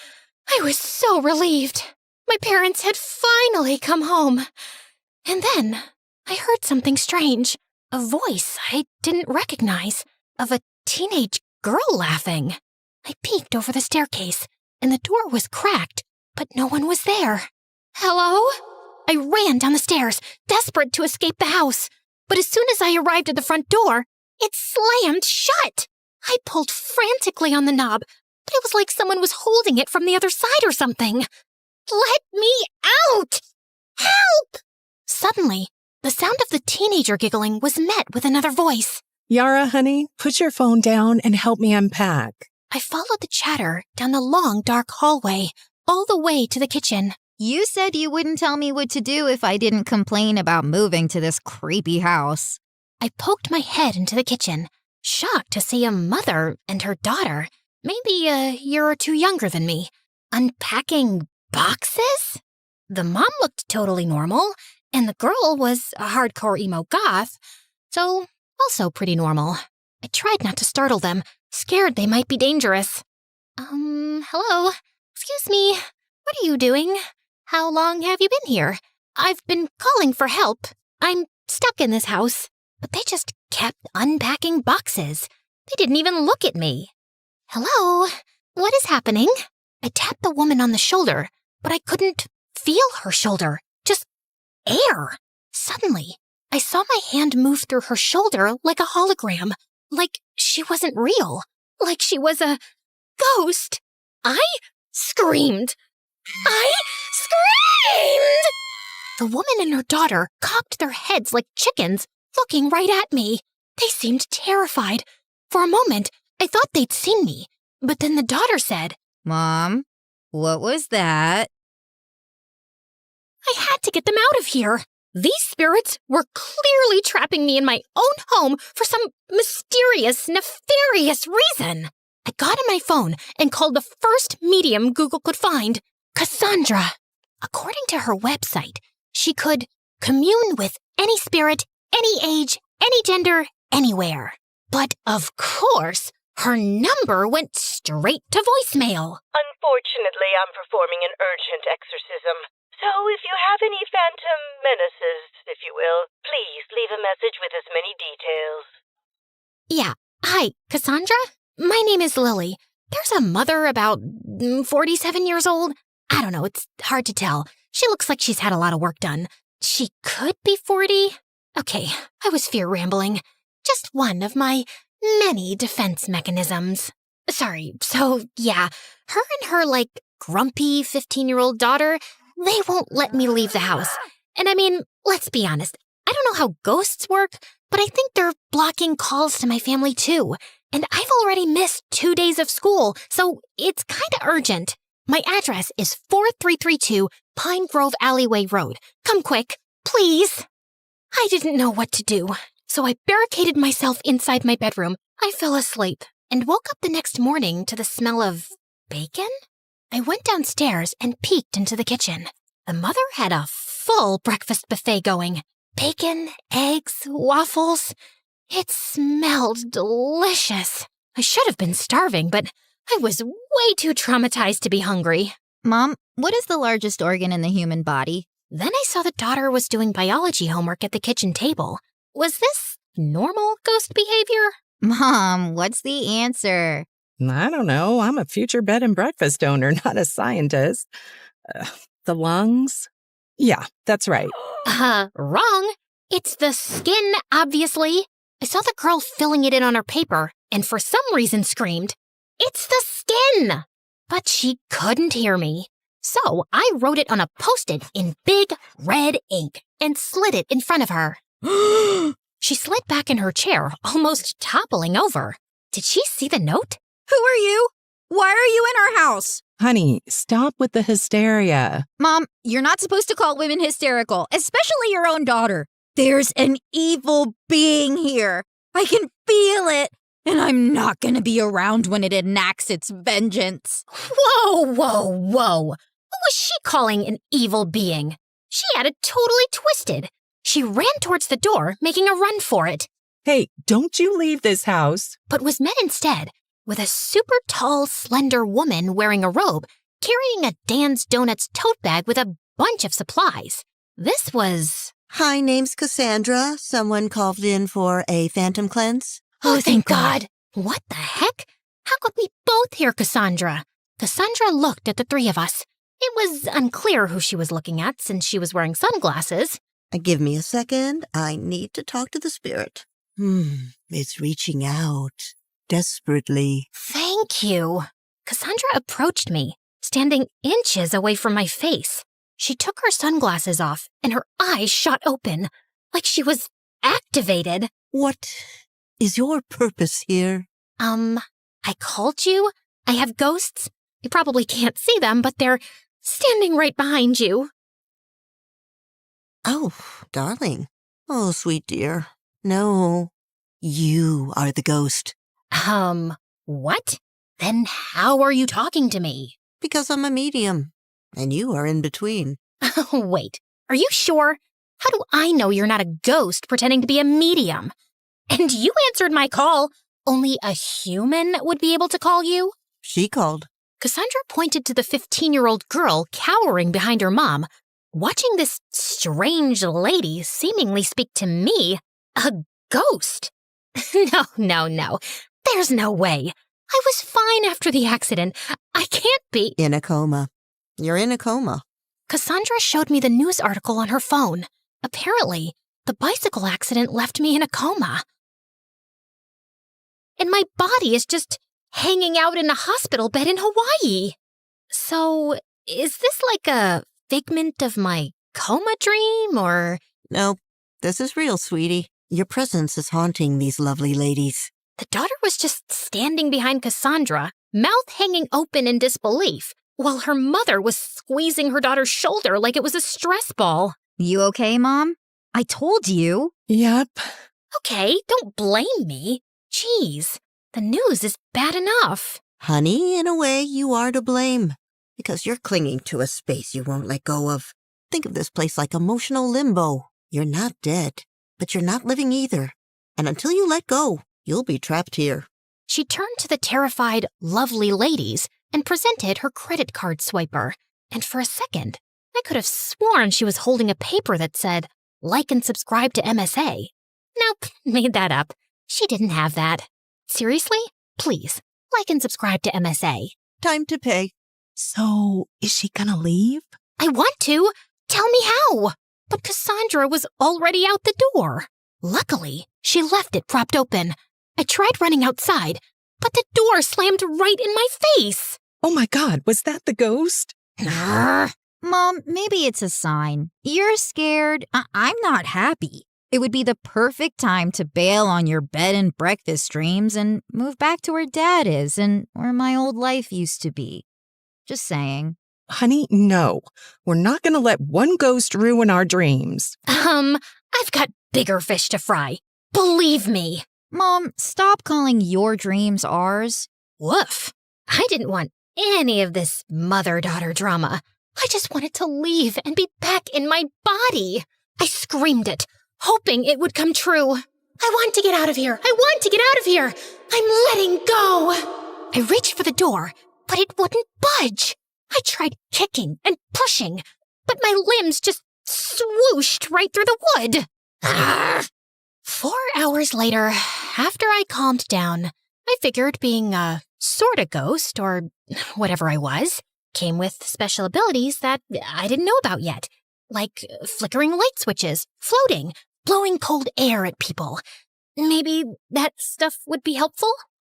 S5: I was so relieved. My parents had finally come home. And then I heard something strange, a voice I didn't recognize, of a teenage girl laughing. I peeked over the staircase, and the door was cracked, but no one was there. Hello? I ran down the stairs, desperate to escape the house. But as soon as I arrived at the front door, it slammed shut. I pulled frantically on the knob, but it was like someone was holding it from the other side or something. Let me out! Help! Suddenly, the sound of the teenager giggling was met with another voice.
S13: Yara, honey, put your phone down and help me unpack.
S5: I followed the chatter down the long, dark hallway, all the way to the kitchen.
S6: You said you wouldn't tell me what to do if I didn't complain about moving to this creepy house.
S5: I poked my head into the kitchen, shocked to see a mother and her daughter, maybe a year or two younger than me, unpacking boxes? The mom looked totally normal, and the girl was a hardcore emo goth, so also pretty normal. I tried not to startle them, scared they might be dangerous. Hello? Excuse me, what are you doing? How long have you been here? I've been calling for help. I'm stuck in this house. But they just kept unpacking boxes. They didn't even look at me. Hello? What is happening? I tapped the woman on the shoulder, but I couldn't feel her shoulder. Just air. Suddenly, I saw my hand move through her shoulder like a hologram. Like she wasn't real. Like she was a ghost. I screamed. The woman and her daughter cocked their heads like chickens, looking right at me. They seemed terrified. For a moment, I thought they'd seen me. But then the daughter said,
S6: Mom, what was that?
S5: I had to get them out of here. These spirits were clearly trapping me in my own home for some mysterious, nefarious reason. I got on my phone and called the first medium Google could find, Cassandra. According to her website, she could commune with any spirit, any age, any gender, anywhere. But of course, her number went straight to voicemail.
S3: Unfortunately, I'm performing an urgent exorcism. So if you have any phantom menaces, if you will, please leave a message with as many details.
S5: Yeah. Hi, Cassandra? My name is Lily. There's a mother about 47 years old. I don't know, it's hard to tell. She looks like she's had a lot of work done. She could be 40. Okay, I was fear rambling. Just one of my many defense mechanisms. Sorry, so yeah, her and her, grumpy 15-year-old daughter, they won't let me leave the house. And I mean, let's be honest, I don't know how ghosts work, but I think they're blocking calls to my family too. And I've already missed 2 days of school, so it's kinda urgent. My address is 4332 Pine Grove Alleyway Road. Come quick, please. I didn't know what to do, so I barricaded myself inside my bedroom. I fell asleep and woke up the next morning to the smell of bacon? I went downstairs and peeked into the kitchen. The mother had a full breakfast buffet going. Bacon, eggs, waffles. It smelled delicious. I should have been starving, but I was way too traumatized to be hungry.
S6: Mom, what is the largest organ in the human body?
S5: Then I saw the daughter was doing biology homework at the kitchen table. Was this normal ghost behavior?
S6: Mom, what's the answer?
S13: I don't know. I'm a future bed and breakfast owner, not a scientist. The lungs? Yeah, that's right.
S5: Wrong. It's the skin, obviously. I saw the girl filling it in on her paper, and for some reason screamed, "It's the skin!" But she couldn't hear me. So I wrote it on a Post-it in big red ink and slid it in front of her. She slid back in her chair, almost toppling over. Did she see the note?
S22: Who are you? Why are you in our house?
S13: Honey, stop with the hysteria.
S22: Mom, you're not supposed to call women hysterical, especially your own daughter. There's an evil being here. I can feel it, and I'm not going to be around when it enacts its vengeance.
S5: Whoa. Who was she calling an evil being? She had it totally twisted. She ran towards the door, making a run for it.
S13: Hey, don't you leave this house.
S5: But was met instead with a super tall, slender woman wearing a robe, carrying a Dan's Donuts tote bag with a bunch of supplies. This was...
S23: Hi, name's Cassandra. Someone called in for a phantom cleanse.
S5: Oh, thank God. What the heck? How could we both hear Cassandra? Cassandra looked at the three of us. It was unclear who she was looking at since she was wearing sunglasses.
S23: Give me a second. I need to talk to the spirit. It's reaching out. Desperately.
S5: Thank you. Cassandra approached me, standing inches away from my face. She took her sunglasses off, and her eyes shot open, like she was activated.
S23: What is your purpose here?
S5: I called you. I have ghosts. You probably can't see them, but they're standing right behind you.
S23: Oh, darling. Oh, sweet dear. No, you are the ghost.
S5: What? Then how are you talking to me?
S23: Because I'm a medium, and you are in between.
S5: Wait, are you sure? How do I know you're not a ghost pretending to be a medium? And you answered my call. Only a human would be able to call you?
S23: She called.
S5: Cassandra pointed to the 15-year-old girl cowering behind her mom, watching this strange lady seemingly speak to me, a ghost. No. There's no way. I was fine after the accident. I can't be...
S23: In a coma. You're in a coma.
S5: Cassandra showed me the news article on her phone. Apparently, the bicycle accident left me in a coma. And my body is just hanging out in a hospital bed in Hawaii. So, is this like a figment of my coma dream, or...
S23: No, this is real, sweetie. Your presence is haunting these lovely ladies.
S5: The daughter was just standing behind Cassandra, mouth hanging open in disbelief, while her mother was squeezing her daughter's shoulder like it was a stress ball.
S6: You okay, Mom?
S22: I told you.
S13: Yep.
S5: Okay, don't blame me. Jeez, the news is bad enough.
S23: Honey, in a way, you are to blame. Because you're clinging to a space you won't let go of. Think of this place like emotional limbo. You're not dead, but you're not living either. And until you let go, you'll be trapped here.
S5: She turned to the terrified, lovely ladies and presented her credit card swiper. And for a second, I could have sworn she was holding a paper that said, like and subscribe to MSA. Nope, made that up. She didn't have that. Seriously? Please, like and subscribe to MSA.
S23: Time to pay.
S13: So, is she gonna leave?
S5: I want to. Tell me how. But Cassandra was already out the door. Luckily, she left it propped open. I tried running outside, but the door slammed right in my face.
S13: Oh my God, was that the ghost?
S22: Mom, maybe it's a sign. You're scared. I'm not happy. It would be the perfect time to bail on your bed and breakfast dreams and move back to where Dad is and where my old life used to be. Just saying.
S13: Honey, no. We're not gonna let one ghost ruin our dreams.
S5: I've got bigger fish to fry. Believe me.
S22: Mom, stop calling your dreams ours.
S5: Woof. I didn't want any of this mother-daughter drama. I just wanted to leave and be back in my body. I screamed it, hoping it would come true. I want to get out of here. I want to get out of here. I'm letting go. I reached for the door, but it wouldn't budge. I tried kicking and pushing, but my limbs just swooshed right through the wood. 4 hours later, after I calmed down, I figured being a sort of ghost, or whatever I was, came with special abilities that I didn't know about yet, like flickering light switches, floating, blowing cold air at people. Maybe that stuff would be helpful?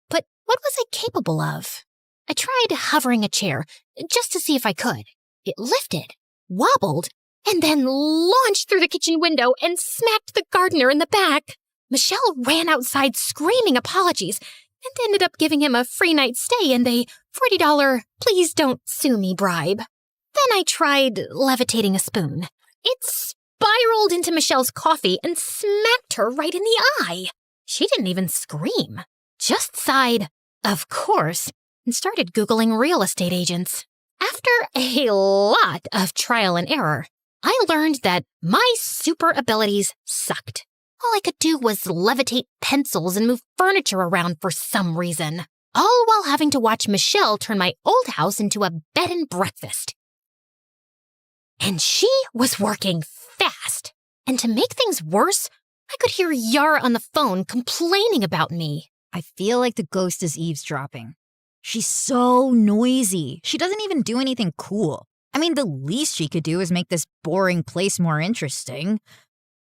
S5: But what was I capable of? I tried hovering a chair, just to see if I could. It lifted, wobbled, and then launched through the kitchen window and smacked the gardener in the back. Michelle ran outside screaming apologies and ended up giving him a free night stay and a $40 please don't sue me bribe. Then I tried levitating a spoon. It spiraled into Michelle's coffee and smacked her right in the eye. She didn't even scream, just sighed, of course, and started Googling real estate agents. After a lot of trial and error, I learned that my super abilities sucked. All I could do was levitate pencils and move furniture around for some reason, all while having to watch Michelle turn my old house into a bed and breakfast. And she was working fast. And to make things worse, I could hear Yara on the phone complaining about me.
S22: I feel like the ghost is eavesdropping. She's so noisy. She doesn't even do anything cool. I mean, the least she could do is make this boring place more interesting.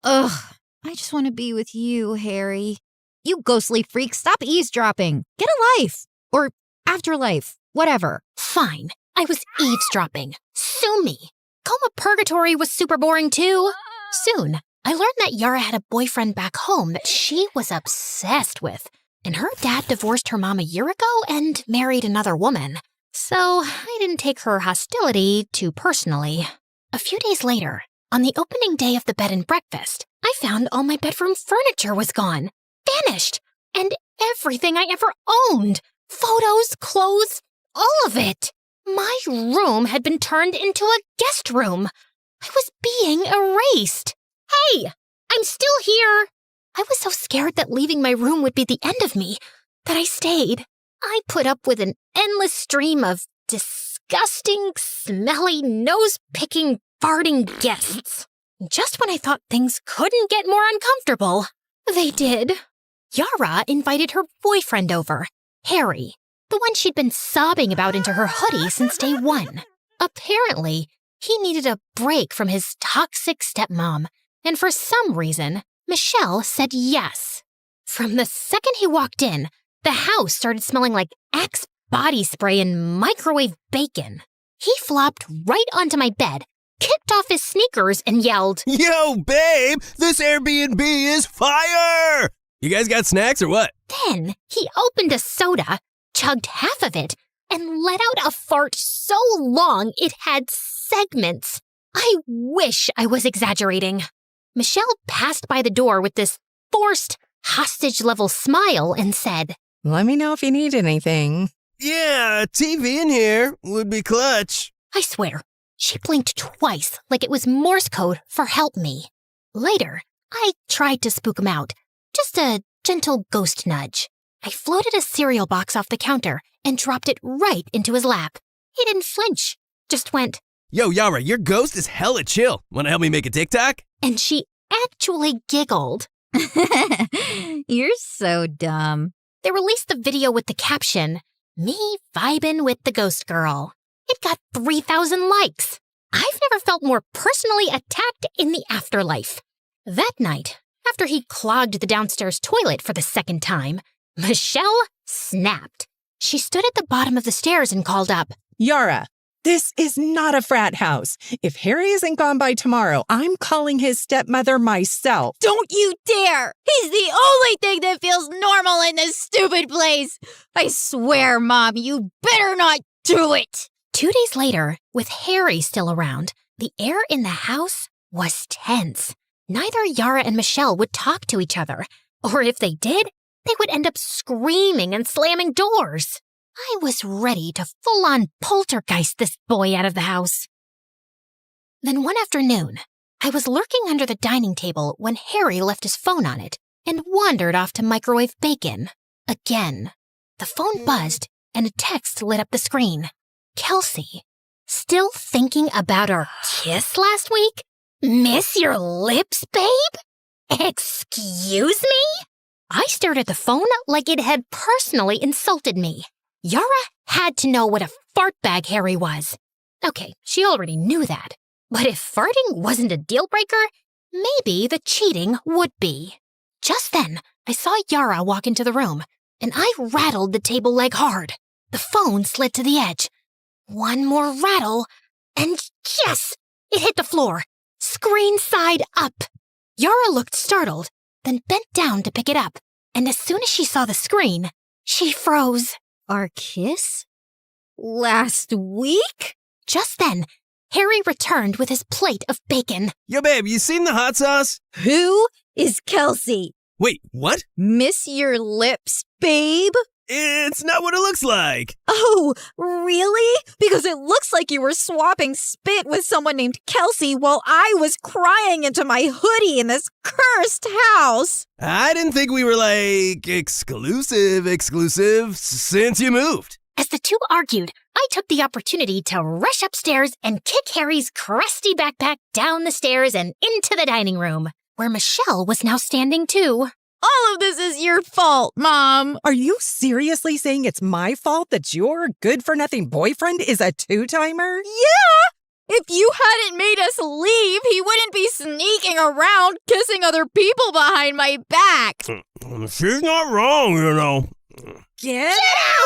S22: Ugh, I just want to be with you, Harry. You ghostly freak, stop eavesdropping. Get a life. Or afterlife. Whatever.
S5: Fine. I was eavesdropping. Sue me. Coma Purgatory was super boring too. Soon, I learned that Yara had a boyfriend back home that she was obsessed with. And her dad divorced her mom a year ago and married another woman. So I didn't take her hostility too personally. A few days later, on the opening day of the bed and breakfast, I found all my bedroom furniture was gone. Vanished. And everything I ever owned. Photos, clothes, all of it. My room had been turned into a guest room. I was being erased. Hey, I'm still here. I was so scared that leaving my room would be the end of me that I stayed. I put up with an endless stream of disgusting, smelly, nose-picking, farting guests. Just when I thought things couldn't get more uncomfortable, they did. Yara invited her boyfriend over, Harry, the one she'd been sobbing about into her hoodie since day one. Apparently, he needed a break from his toxic stepmom, and for some reason, Michelle said yes. From the second he walked in, the house started smelling like Axe body spray and microwave bacon. He flopped right onto my bed, kicked off his sneakers, and yelled,
S17: "Yo, babe, this Airbnb is fire! You guys got snacks or what?"
S5: Then he opened a soda, chugged half of it, and let out a fart so long it had segments. I wish I was exaggerating. Michelle passed by the door with this forced, hostage-level smile and said,
S13: Let me know if you need anything.
S17: Yeah, a TV in here would be clutch.
S5: I swear, she blinked twice like it was Morse code for help me. Later, I tried to spook him out. Just a gentle ghost nudge. I floated a cereal box off the counter and dropped it right into his lap. He didn't flinch, just went,
S17: Yo, Yara, your ghost is hella chill. Wanna help me make a TikTok?
S5: and she actually giggled.
S22: You're so dumb.
S5: They released the video with the caption, Me vibin' with the ghost girl. It got 3,000 likes. I've never felt more personally attacked in the afterlife. That night, after he clogged the downstairs toilet for the second time, Michelle snapped. She stood at the bottom of the stairs and called up,
S13: Yara, this is not a frat house. If Harry isn't gone by tomorrow, I'm calling his stepmother myself.
S22: Don't you dare! He's the only thing that feels normal in this stupid place. I swear, Mom, you better not do it.
S5: 2 days later, with Harry still around, the air in the house was tense. Neither Yara and Michelle would talk to each other, or if they did, they would end up screaming and slamming doors. I was ready to full-on poltergeist this boy out of the house. Then one afternoon, I was lurking under the dining table when Harry left his phone on it and wandered off to microwave bacon. Again. The phone buzzed and a text lit up the screen. Kelsey, still thinking about our kiss last week? Miss your lips, babe? Excuse me? I stared at the phone like it had personally insulted me. Yara had to know what a fart bag Harry was. Okay, she already knew that. But if farting wasn't a deal breaker, maybe the cheating would be. Just then, I saw Yara walk into the room, and I rattled the table leg hard. The phone slid to the edge. One more rattle, and yes! It hit the floor, screen side up. Yara looked startled, then bent down to pick it up, and as soon as she saw the screen, she froze.
S22: Our kiss? Last week?
S5: Just then, Harry returned with his plate of bacon.
S17: Yo, babe, you seen the hot sauce?
S22: Who is Kelsey?
S17: Wait, what?
S22: Miss your lips, babe?
S17: It's not what it looks like.
S22: Oh, really? Because it looks like you were swapping spit with someone named Kelsey while I was crying into my hoodie in this cursed house.
S17: I didn't think we were, like, exclusive since you moved.
S5: As the two argued, I took the opportunity to rush upstairs and kick Harry's crusty backpack down the stairs and into the dining room, where Michelle was now standing too.
S22: All of this is your fault, Mom.
S13: Are you seriously saying it's my fault that your good-for-nothing boyfriend is a two-timer?
S22: Yeah! If you hadn't made us leave, he wouldn't be sneaking around kissing other people behind my back.
S17: She's not wrong, you know.
S22: Get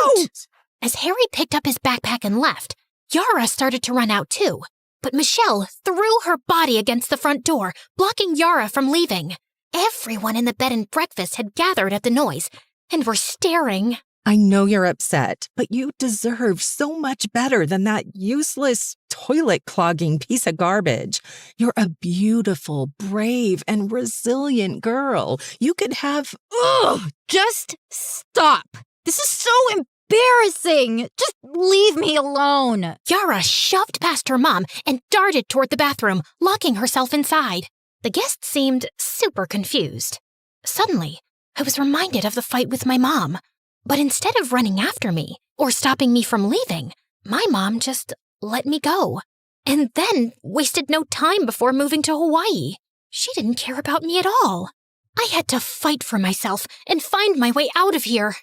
S22: out!
S5: As Harry picked up his backpack and left, Yara started to run out too. But Michelle threw her body against the front door, blocking Yara from leaving. Everyone in the bed and breakfast had gathered at the noise and were staring.
S13: I know you're upset, but you deserve so much better than that useless, toilet-clogging piece of garbage. You're a beautiful, brave, and resilient girl. You could have...
S22: Ugh! Just stop. This is so embarrassing. Just leave me alone.
S5: Yara shoved past her mom and darted toward the bathroom, locking herself inside. The guest seemed super confused. Suddenly, I was reminded of the fight with my mom. But instead of running after me or stopping me from leaving, my mom just let me go. And then wasted no time before moving to Hawaii. She didn't care about me at all. I had to fight for myself and find my way out of here.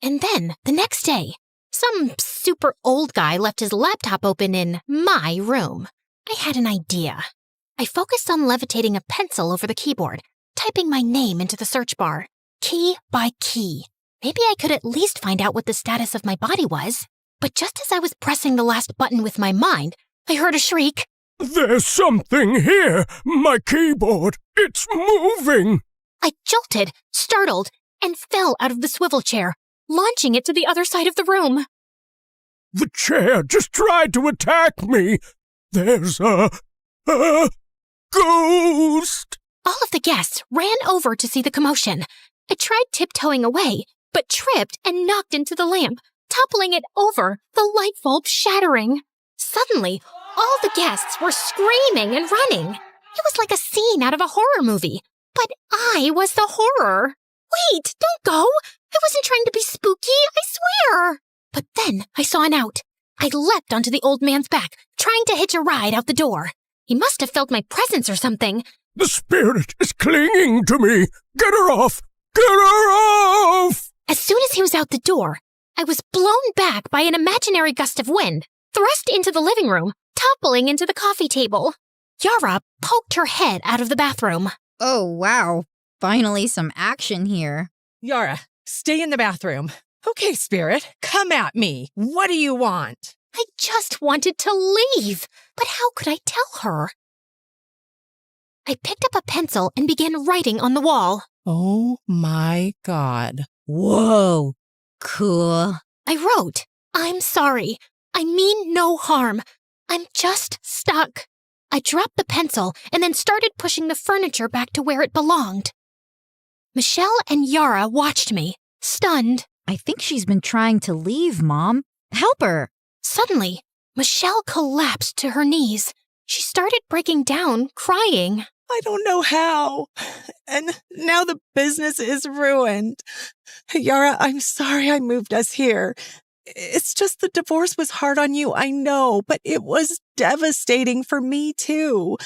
S5: And then, the next day, some super old guy left his laptop open in my room. I had an idea. I focused on levitating a pencil over the keyboard, typing my name into the search bar, key by key. Maybe I could at least find out what the status of my body was. But just as I was pressing the last button with my mind, I heard a shriek.
S14: There's something here! My keyboard! It's moving!
S5: I jolted, startled, and fell out of the swivel chair, launching it to the other side of the room.
S14: The chair just tried to attack me! There's a ghost!
S5: All of the guests ran over to see the commotion. I tried tiptoeing away, but tripped and knocked into the lamp, toppling it over, the light bulb shattering. Suddenly, all the guests were screaming and running. It was like a scene out of a horror movie, but I was the horror. Wait, don't go! I wasn't trying to be spooky, I swear! But then I saw an out. I leapt onto the old man's back, trying to hitch a ride out the door. He must have felt my presence or something.
S9: The spirit is clinging to me. Get her off! Get her off!
S5: As soon as he was out the door, I was blown back by an imaginary gust of wind, thrust into the living room, toppling into the coffee table. Yara poked her head out of the bathroom.
S22: Oh, wow. Finally some action here.
S13: Yara, stay in the bathroom. Okay, Spirit, come at me. What do you want?
S5: I just wanted to leave, but how could I tell her? I picked up a pencil and began writing on the wall.
S13: Oh my God. Whoa.
S22: Cool.
S5: I wrote, I'm sorry. I mean no harm. I'm just stuck. I dropped the pencil and then started pushing the furniture back to where it belonged. Michelle and Yara watched me, stunned.
S22: I think she's been trying to leave, Mom. Help her.
S5: Suddenly, Michelle collapsed to her knees. She started breaking down, crying.
S13: I don't know how. And now the business is ruined. Yara, I'm sorry I moved us here. It's just the divorce was hard on you, I know, but it was devastating for me too.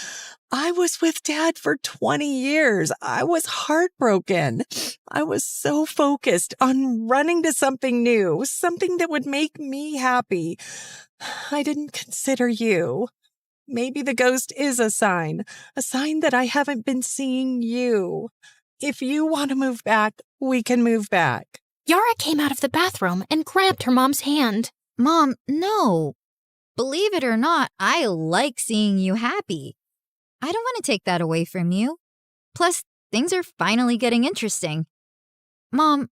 S13: I was with Dad for 20 years. I was heartbroken. I was so focused on running to something new, something that would make me happy. I didn't consider you. Maybe the ghost is a sign that I haven't been seeing you. If you want to move back, we can move back.
S5: Yara came out of the bathroom and grabbed her mom's hand.
S22: Mom, no. Believe it or not, I like seeing you happy. I don't want to take that away from you. Plus, things are finally getting interesting. Mom,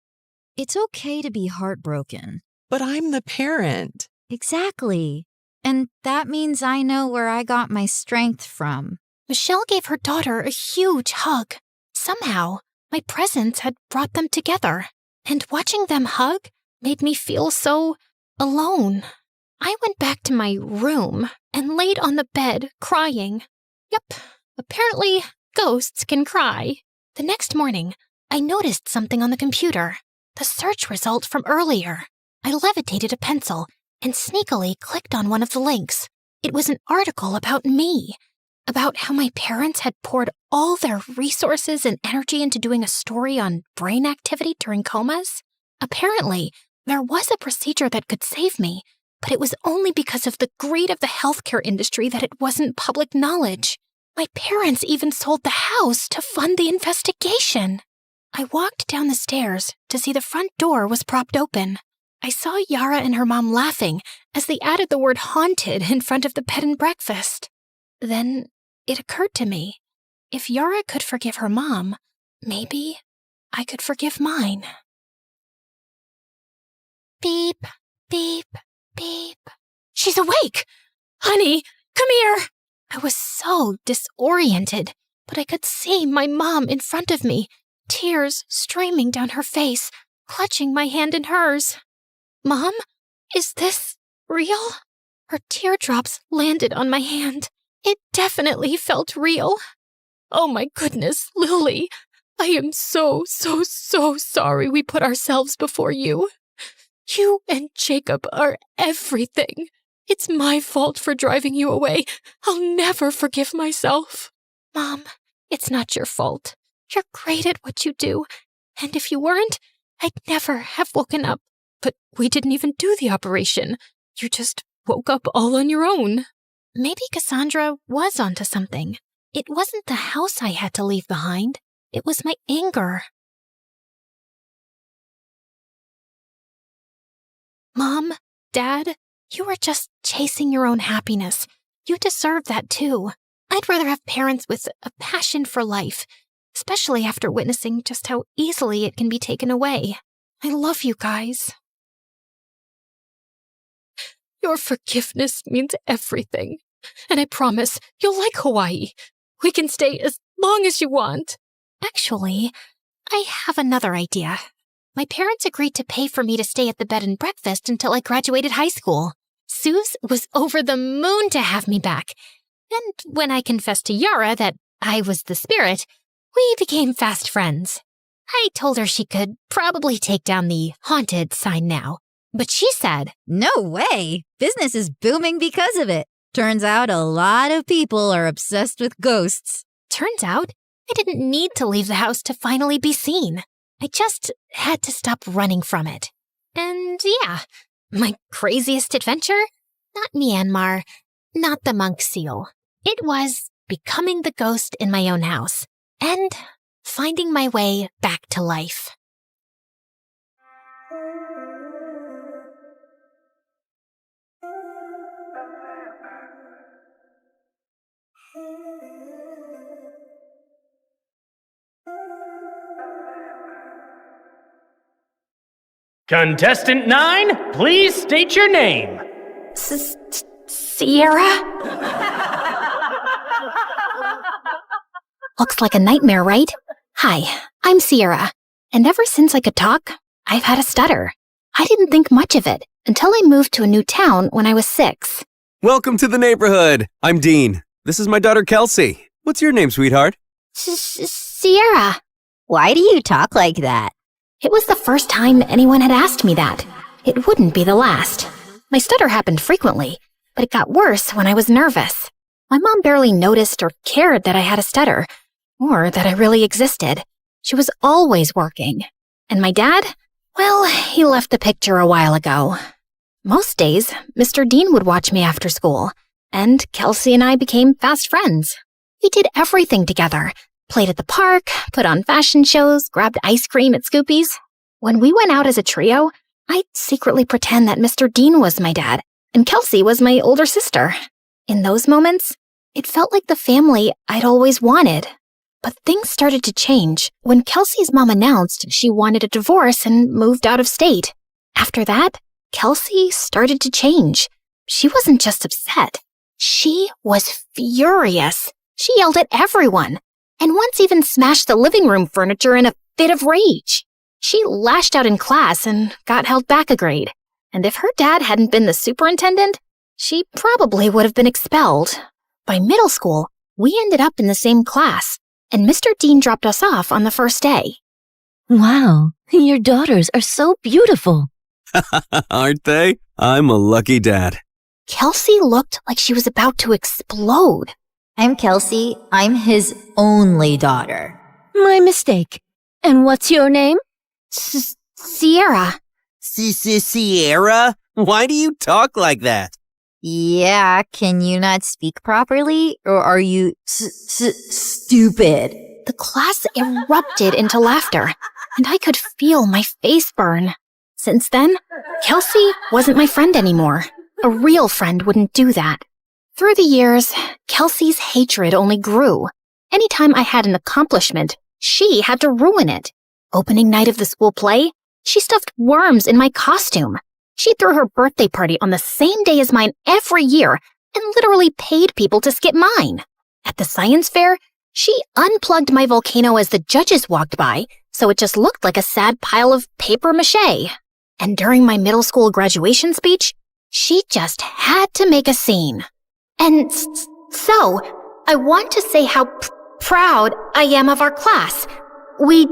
S22: it's okay to be heartbroken.
S13: But I'm the parent.
S22: Exactly. And that means I know where I got my strength from.
S5: Michelle gave her daughter a huge hug. Somehow, my presence had brought them together. And watching them hug made me feel so alone. I went back to my room and laid on the bed crying. Yep, apparently ghosts can cry. The next morning, I noticed something on the computer. The search result from earlier. I levitated a pencil and sneakily clicked on one of the links. It was an article about me, about how my parents had poured all their resources and energy into doing a story on brain activity during comas. Apparently, there was a procedure that could save me, but it was only because of the greed of the healthcare industry that it wasn't public knowledge. My parents even sold the house to fund the investigation. I walked down the stairs to see the front door was propped open. I saw Yara and her mom laughing as they added the word haunted in front of the bed and breakfast. Then it occurred to me, if Yara could forgive her mom, maybe I could forgive mine. Beep, beep, beep. She's awake! Honey, come here! I was so disoriented, but I could see my mom in front of me, tears streaming down her face, clutching my hand in hers. Mom, is this real? Her teardrops landed on my hand. It definitely felt real. Oh my goodness, Lily. I am so sorry we put ourselves before you. You and Jacob are everything. It's my fault for driving you away. I'll never forgive myself. Mom, it's not your fault. You're great at what you do. And if you weren't, I'd never have woken up. But we didn't even do the operation. You just woke up all on your own. Maybe Cassandra was onto something. It wasn't the house I had to leave behind. It was my anger. Mom, Dad, you were just chasing your own happiness. You deserve that too. I'd rather have parents with a passion for life, especially after witnessing just how easily it can be taken away. I love you guys. Your forgiveness means everything. And I promise you'll like Hawaii. We can stay as
S2: long as you want.
S5: Actually, I have another idea. My parents agreed to pay for me to stay at the bed and breakfast until I graduated high school. Suze was over the moon to have me back. And when I confessed to Yara that I was the spirit, we became fast friends. I told her she could probably take down the haunted sign now. But she said,
S22: "No way! Business is booming because of it. Turns out a lot of people are obsessed with ghosts."
S5: Turns out I didn't need to leave the house to finally be seen. I just had to stop running from it. And yeah, my craziest adventure? Not Myanmar, not the monk seal. It was becoming the ghost in my own house and finding my way back to life.
S7: Contestant 9, please state your name.
S5: Sierra? Looks like a nightmare, right? Hi, I'm Sierra, and ever since I could talk, I've had a stutter. I didn't think much of it until I moved to a new town when I was 6.
S17: Welcome to the neighborhood. I'm Dean. This is my daughter, Kelsey. What's your name, sweetheart?
S5: Sierra.
S6: Why do you talk like that?
S5: It was the first time anyone had asked me that. It wouldn't be the last. My stutter happened frequently, but it got worse when I was nervous. My mom barely noticed or cared that I had a stutter, or that I really existed. She was always working. And my dad? Well, he left the picture a while ago. Most days, Mr. Dean would watch me after school, and Kelsey and I became fast friends. We did everything together. Played at the park, put on fashion shows, grabbed ice cream at Scoopy's. When we went out as a trio, I'd secretly pretend that Mr. Dean was my dad, and Kelsey was my older sister. In those moments, it felt like the family I'd always wanted. But things started to change when Kelsey's mom announced she wanted a divorce and moved out of state. After that, Kelsey started to change. She wasn't just upset. She was furious. She yelled at everyone, and once even smashed the living room furniture in a fit of rage. She lashed out in class and got held back a grade. And if her dad hadn't been the superintendent, she probably would have been expelled. By middle school, we ended up in the same class, and Mr. Dean dropped us off on the first day.
S18: Wow, your daughters are so beautiful.
S17: Aren't they? I'm a lucky dad.
S5: Kelsey looked like she was about to explode.
S6: I'm Kelsey. I'm his only daughter.
S18: My mistake. And what's your name?
S5: Sierra.
S17: Sierra? Why do you talk like that?
S6: Yeah, can you not speak properly? Or are you stupid?
S5: The class erupted into laughter, and I could feel my face burn. Since then, Kelsey wasn't my friend anymore. A real friend wouldn't do that. Through the years, Kelsey's hatred only grew. Anytime I had an accomplishment, she had to ruin it. Opening night of the school play, she stuffed worms in my costume. She threw her birthday party on the same day as mine every year and literally paid people to skip mine. At the science fair, she unplugged my volcano as the judges walked by, so it just looked like a sad pile of paper mache. And during my middle school graduation speech, she just had to make a scene. And so, I want to say how proud I am of our class. We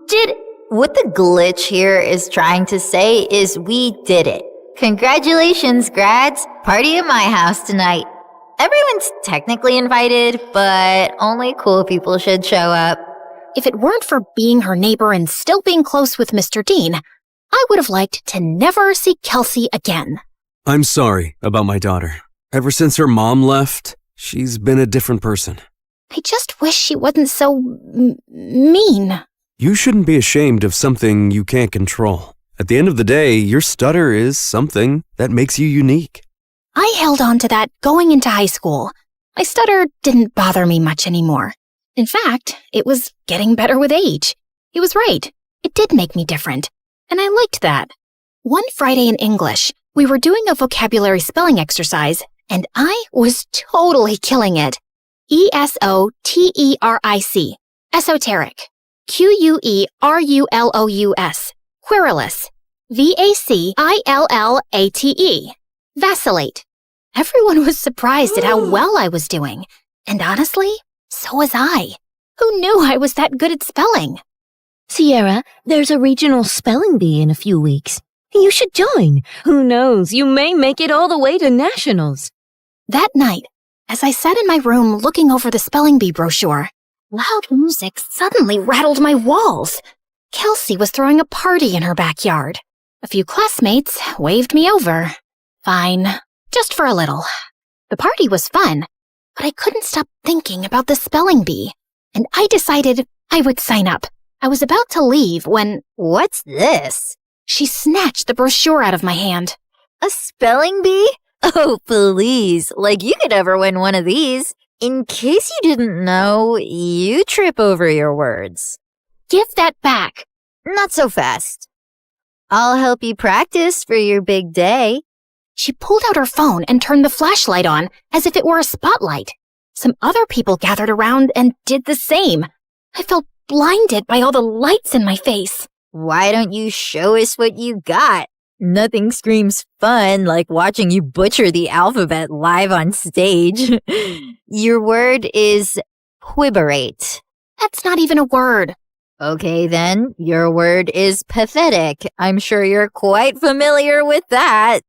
S5: did...
S6: What the glitch here is trying to say is we did it. Congratulations, grads. Party at my house tonight. Everyone's technically invited, but only cool people should show up.
S5: If it weren't for being her neighbor and still being close with Mr. Dean, I would have liked to never see Kelsey again.
S17: I'm sorry about my daughter. Ever since her mom left, she's been a different person.
S5: I just wish she wasn't so mean.
S17: You shouldn't be ashamed of something you can't control. At the end of the day, your stutter is something that makes you unique.
S5: I held on to that going into high school. My stutter didn't bother me much anymore. In fact, it was getting better with age. He was right. It did make me different. And I liked that. One Friday in English, we were doing a vocabulary spelling exercise, and I was totally killing it. esoteric. Esoteric. querulous. Querulous. vacillate. Vacillate. Everyone was surprised at how well I was doing. And honestly, so was I. Who knew I was that good at spelling?
S18: Sierra, there's a regional spelling bee in a few weeks. You should join. Who knows, you may make it all the way to nationals.
S5: That night, as I sat in my room looking over the spelling bee brochure, loud music suddenly rattled my walls. Kelsey was throwing a party in her backyard. A few classmates waved me over. Fine, just for a little. The party was fun, but I couldn't stop thinking about the spelling bee, and I decided I would sign up. I was about to leave when,
S6: What's this?
S5: She snatched the brochure out of my hand.
S6: A spelling bee? Oh, please. Like you could ever win one of these. In case you didn't know, you trip over your words.
S5: Give that back.
S6: Not so fast. I'll help you practice for your big day.
S5: She pulled out her phone and turned the flashlight on as if it were a spotlight. Some other people gathered around and did the same. I felt blinded by all the lights in my face.
S6: Why don't you show us what you got? Nothing screams fun like watching you butcher the alphabet live on stage. Your word is quiberate.
S5: That's not even a word.
S6: Okay then, your word is pathetic. I'm sure you're quite familiar with that.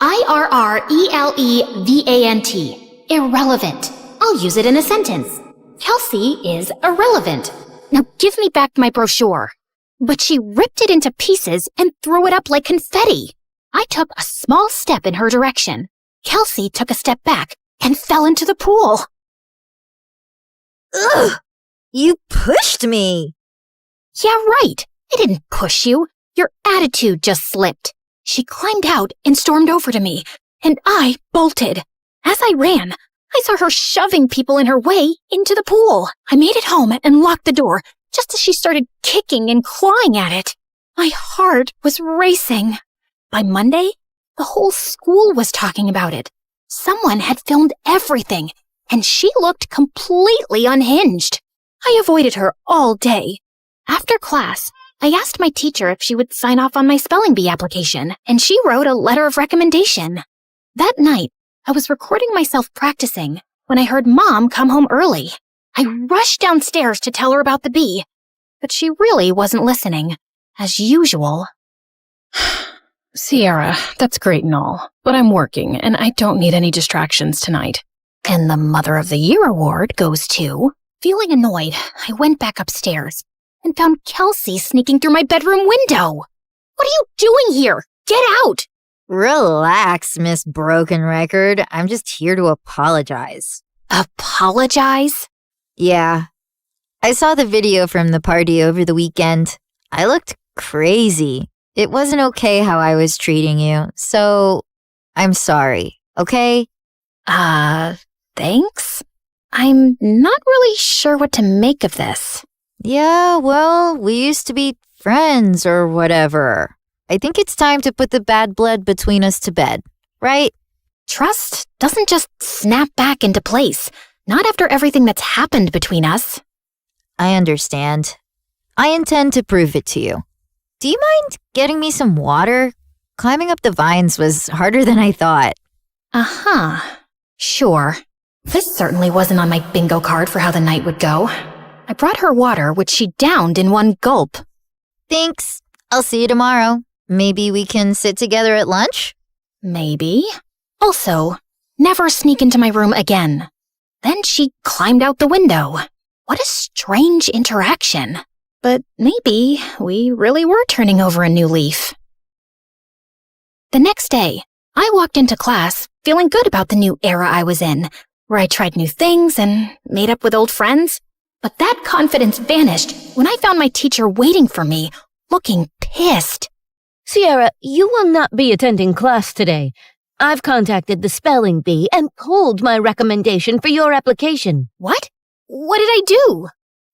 S5: IRRELEVANT. Irrelevant. I'll use it in a sentence. Kelsey is irrelevant. Now give me back my brochure. But she ripped it into pieces and threw it up like confetti. I took a small step in her direction. Kelsey took a step back and fell into the pool.
S6: Ugh! You pushed me!
S5: Yeah, right. I didn't push you. Your attitude just slipped. She climbed out and stormed over to me, and I bolted. As I ran, I saw her shoving people in her way into the pool. I made it home and locked the door, just as she started kicking and clawing at it. My heart was racing. By Monday, the whole school was talking about it. Someone had filmed everything, and she looked completely unhinged. I avoided her all day. After class, I asked my teacher if she would sign off on my spelling bee application, and she wrote a letter of recommendation. That night, I was recording myself practicing when I heard Mom come home early. I rushed downstairs to tell her about the bee, but she really wasn't listening, as usual.
S2: Sierra, that's great and all, but I'm working and I don't need any distractions tonight.
S5: And the Mother of the Year award goes to... Feeling annoyed, I went back upstairs and found Kelsey sneaking through my bedroom window. What are you doing here? Get out!
S6: Relax, Miss Broken Record. I'm just here to apologize.
S5: Apologize?
S6: Yeah. I saw the video from the party over the weekend. I looked crazy. It wasn't okay how I was treating you, so I'm sorry, okay?
S5: Thanks? I'm not really sure what to make of this.
S6: Yeah, well, we used to be friends or whatever. I think it's time to put the bad blood between us to bed, right?
S5: Trust doesn't just snap back into place, not after everything that's happened between us.
S6: I understand. I intend to prove it to you. Do you mind getting me some water? Climbing up the vines was harder than I thought.
S5: Uh-huh. Sure. This certainly wasn't on my bingo card for how the night would go. I brought her water, which she downed in one gulp.
S6: Thanks. I'll see you tomorrow. Maybe we can sit together at lunch?
S5: Maybe. Also, never sneak into my room again. Then she climbed out the window. What a strange interaction. But maybe we really were turning over a new leaf. The next day, I walked into class feeling good about the new era I was in, where I tried new things and made up with old friends. But that confidence vanished when I found my teacher waiting for me, looking pissed.
S18: Sierra, you will not be attending class today. I've contacted the spelling bee and pulled my recommendation for your application.
S5: What? What did I do?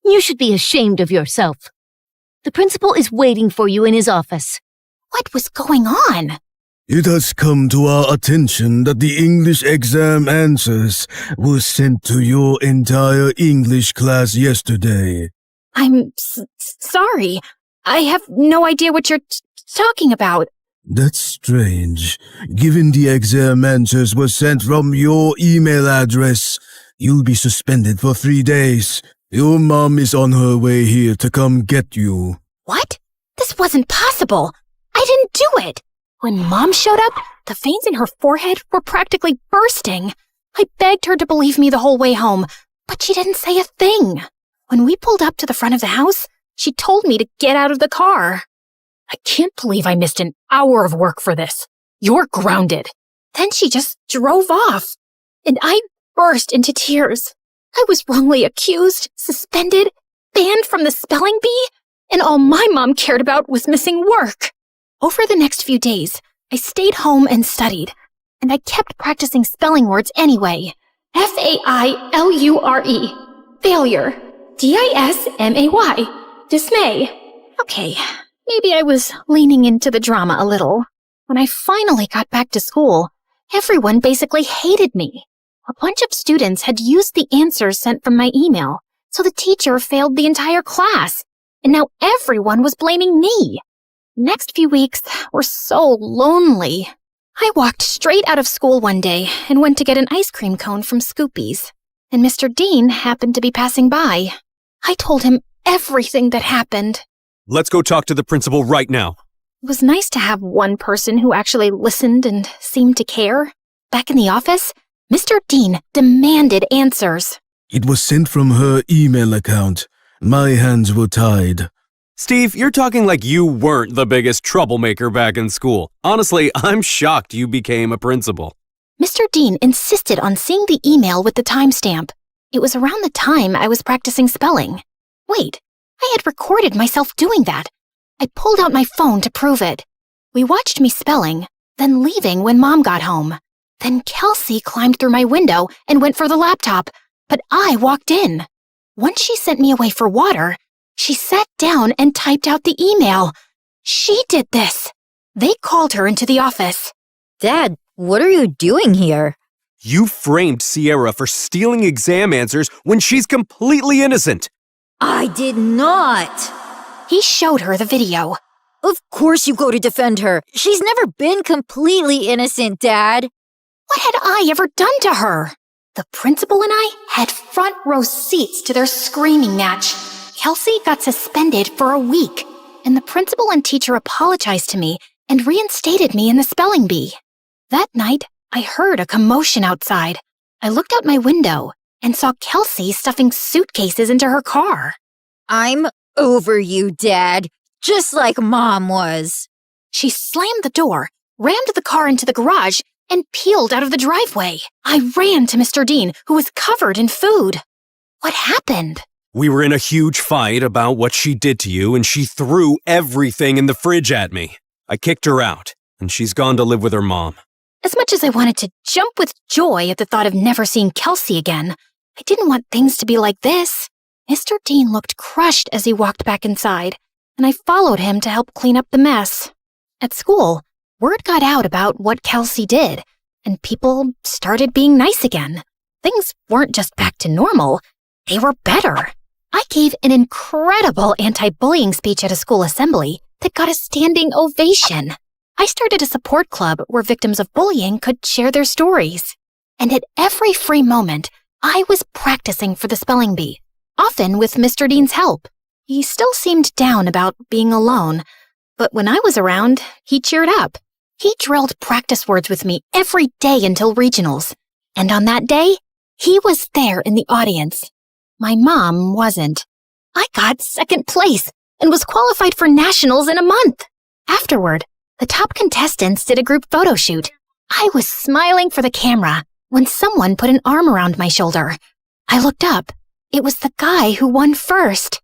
S18: You should be ashamed of yourself. The principal is waiting for you in his office.
S5: What was going on?
S11: It has come to our attention that the English exam answers were sent to your entire English class yesterday.
S5: I'm sorry. I have no idea what you're talking about.
S11: That's strange. Given the exam answers were sent from your email address, you'll be suspended for 3 days. Your mom is on her way here to come get you.
S5: What? This wasn't possible. I didn't do it. When Mom showed up, the veins in her forehead were practically bursting. I begged her to believe me the whole way home, but she didn't say a thing. When we pulled up to the front of the house, she told me to get out of the car. I can't believe I missed an hour of work for this. You're grounded. Then she just drove off, and I burst into tears. I was wrongly accused, suspended, banned from the spelling bee, and all my mom cared about was missing work. Over the next few days, I stayed home and studied, and I kept practicing spelling words anyway. Failure. Failure. Dismay. Dismay. Okay, maybe I was leaning into the drama a little. When I finally got back to school, everyone basically hated me. A bunch of students had used the answers sent from my email, so the teacher failed the entire class, and now everyone was blaming me. Next few weeks were so lonely. I walked straight out of school one day and went to get an ice cream cone from Scoopy's, and Mr. Dean happened to be passing by. I told him everything that happened.
S17: Let's go talk to the principal right now.
S5: It was nice to have one person who actually listened and seemed to care. Back in the office, Mr. Dean demanded answers.
S11: It was sent from her email account. My hands were tied.
S17: Steve, you're talking like you weren't the biggest troublemaker back in school. Honestly, I'm shocked you became a principal.
S5: Mr. Dean insisted on seeing the email with the timestamp. It was around the time I was practicing spelling. Wait, I had recorded myself doing that. I pulled out my phone to prove it. We watched me spelling, then leaving when Mom got home. Then Kelsey climbed through my window and went for the laptop, but I walked in. Once she sent me away for water, she sat down and typed out the email. She did this. They called her into the office.
S6: Dad, what are you doing here?
S17: You framed Sierra for stealing exam answers when she's completely innocent.
S6: I did not.
S5: He showed her the video.
S6: Of course you go to defend her. She's never been completely innocent, Dad.
S5: What had I ever done to her? The principal and I had front row seats to their screaming match. Kelsey got suspended for a week, and the principal and teacher apologized to me and reinstated me in the spelling bee. That night, I heard a commotion outside. I looked out my window and saw Kelsey stuffing suitcases into her car.
S6: I'm over you, Dad, just like Mom was.
S5: She slammed the door, rammed the car into the garage, and peeled out of the driveway. I ran to Mr. Dean, who was covered in food. What happened?
S17: We were in a huge fight about what she did to you, and she threw everything in the fridge at me. I kicked her out, and she's gone to live with her mom.
S5: As much as I wanted to jump with joy at the thought of never seeing Kelsey again, I didn't want things to be like this. Mr. Dean looked crushed as he walked back inside, and I followed him to help clean up the mess. At school, word got out about what Kelsey did, and people started being nice again. Things weren't just back to normal, they were better. I gave an incredible anti-bullying speech at a school assembly that got a standing ovation. I started a support club where victims of bullying could share their stories. And at every free moment, I was practicing for the spelling bee, often with Mr. Dean's help. He still seemed down about being alone, but when I was around, he cheered up. He drilled practice words with me every day until regionals. And on that day, he was there in the audience. My mom wasn't. I got second place and was qualified for nationals in a month. Afterward, the top contestants did a group photo shoot. I was smiling for the camera when someone put an arm around my shoulder. I looked up. It was the guy who won first.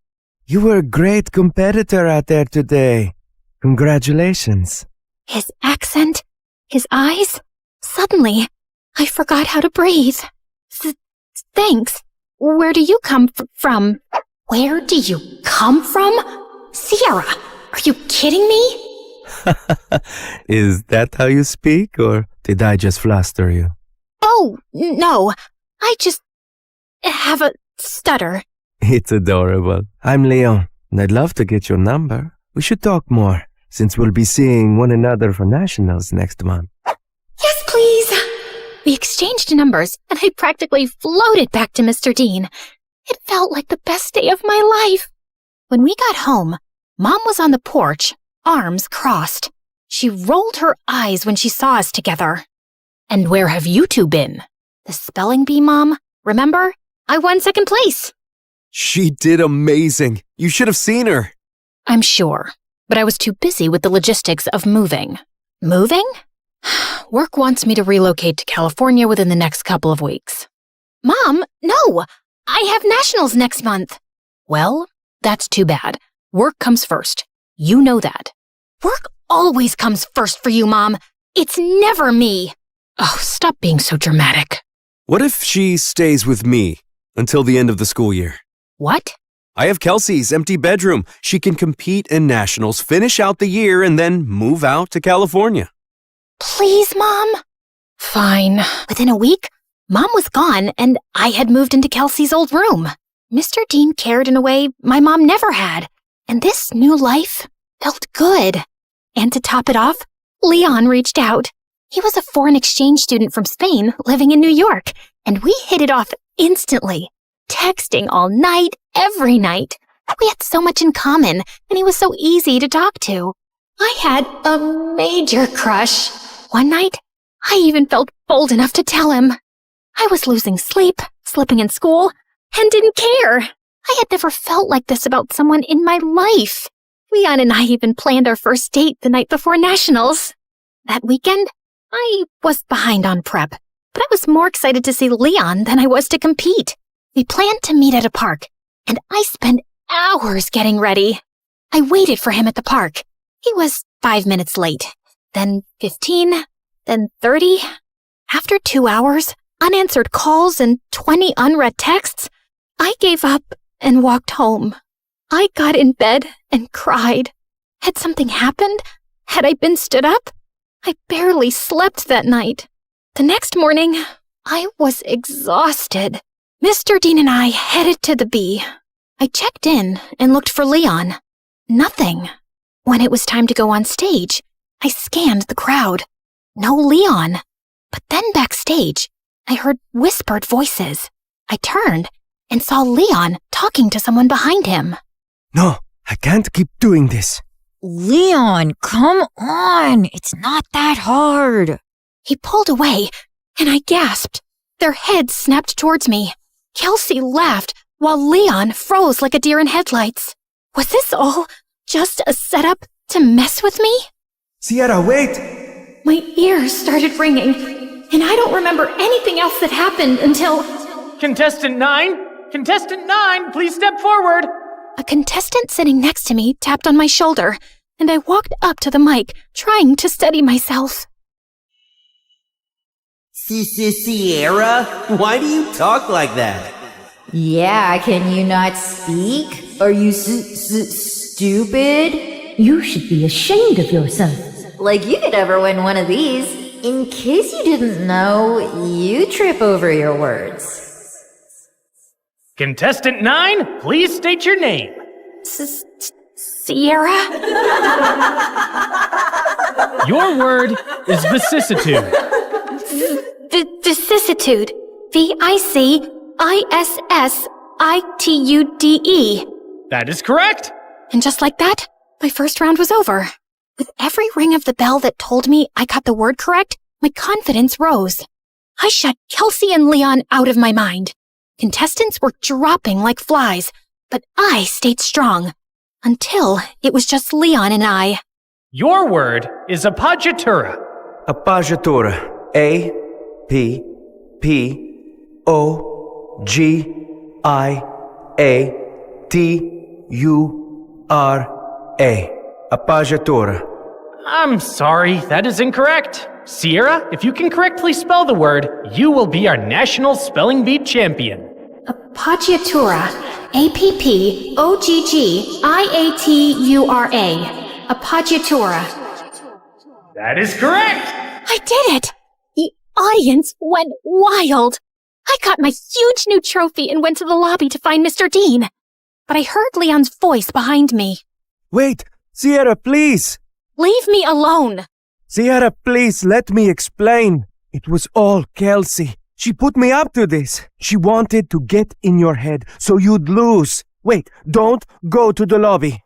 S10: You were a great competitor out there today. Congratulations.
S5: His accent, his eyes. Suddenly, I forgot how to breathe. Thanks. Where do you come from? Where do you come from? Sierra, are you kidding me?
S10: Is that how you speak, or did I just fluster you?
S5: Oh, no. I just have a stutter.
S10: It's adorable. I'm Leon, and I'd love to get your number. We should talk more, since we'll be seeing one another for nationals next month.
S5: Yes, please. We exchanged numbers, and I practically floated back to Mr. Dean. It felt like the best day of my life. When we got home, Mom was on the porch, arms crossed. She rolled her eyes when she saw us together. And where have you two been? The spelling bee, Mom. Remember? I won second place.
S17: She did amazing. You should have seen her.
S1: I'm sure, but I was too busy with the logistics of moving. Moving? Work wants me to relocate to California within the next couple of weeks.
S5: Mom, no! I have nationals next month.
S1: Well, that's too bad. Work comes first. You know that.
S5: Work always comes first for you, Mom. It's never me.
S1: Oh, stop being so dramatic.
S17: What if she stays with me until the end of the school year?
S1: What?
S17: I have Kelsey's empty bedroom. She can compete in nationals, finish out the year, and then move out to California.
S5: Please, Mom.
S1: Fine.
S5: Within a week, Mom was gone, and I had moved into Kelsey's old room. Mr. Dean cared in a way my mom never had, and this new life felt good. And to top it off, Leon reached out. He was a foreign exchange student from Spain living in New York, and we hit it off instantly, texting all night, every night. We had so much in common, and he was so easy to talk to. I had a major crush. One night, I even felt bold enough to tell him. I was losing sleep, slipping in school, and didn't care. I had never felt like this about someone in my life. Leon and I even planned our first date the night before nationals. That weekend, I was behind on prep, but I was more excited to see Leon than I was to compete. We planned to meet at a park, and I spent hours getting ready. I waited for him at the park. He was 5 minutes late, then 15, then 30. After 2 hours, unanswered calls, and 20 unread texts, I gave up and walked home. I got in bed and cried. Had something happened? Had I been stood up? I barely slept that night. The next morning, I was exhausted. Mr. Dean and I headed to the Bee. I checked in and looked for Leon. Nothing. When it was time to go on stage, I scanned the crowd. No Leon. But then backstage, I heard whispered voices. I turned and saw Leon talking to someone behind him.
S10: No, I can't keep doing this.
S22: Leon, come on. It's not that hard.
S5: He pulled away, and I gasped. Their heads snapped towards me. Kelsey laughed, while Leon froze like a deer in headlights. Was this all just a setup to mess with me?
S10: Sierra, wait!
S5: My ears started ringing, and I don't remember anything else that happened until...
S7: Contestant 9? Contestant 9, please step forward!
S5: A contestant sitting next to me tapped on my shoulder, and I walked up to the mic, trying to steady myself.
S4: Sierra, why do you talk like that?
S19: Yeah, can you not speak? Are you stupid?
S18: You should be ashamed of yourself.
S19: Like you could ever win one of these. In case you didn't know, you trip over your words.
S7: Contestant 9, please state your name.
S5: Sierra?
S7: Your word is vicissitude.
S5: Vicissitude. VICISSITUDE.
S7: That is correct.
S5: And just like that, my first round was over. With every ring of the bell that told me I got the word correct, my confidence rose. I shut Kelsey and Leon out of my mind. Contestants were dropping like flies, but I stayed strong. Until it was just Leon and I.
S7: Your word is appoggiatura.
S10: Appoggiatura. A-P-P-O-G-I-A-T-U-R-A. Appoggiatura.
S7: I'm sorry, that is incorrect. Sierra, if you can correctly spell the word, you will be our national spelling bee champion.
S5: Appoggiatura. A-P-P-O-G-G-I-A-T-U-R-A. Appoggiatura.
S7: That is correct!
S1: I did it! The audience went wild. I got my huge new trophy and went to the lobby to find Mr. Dean. But I heard Leon's voice behind me.
S10: Wait, Sierra, please!
S1: Leave me alone!
S10: Sierra, please, let me explain. It was all Kelsey. She put me up to this. She wanted to get in your head so you'd lose. Wait, don't go to the lobby.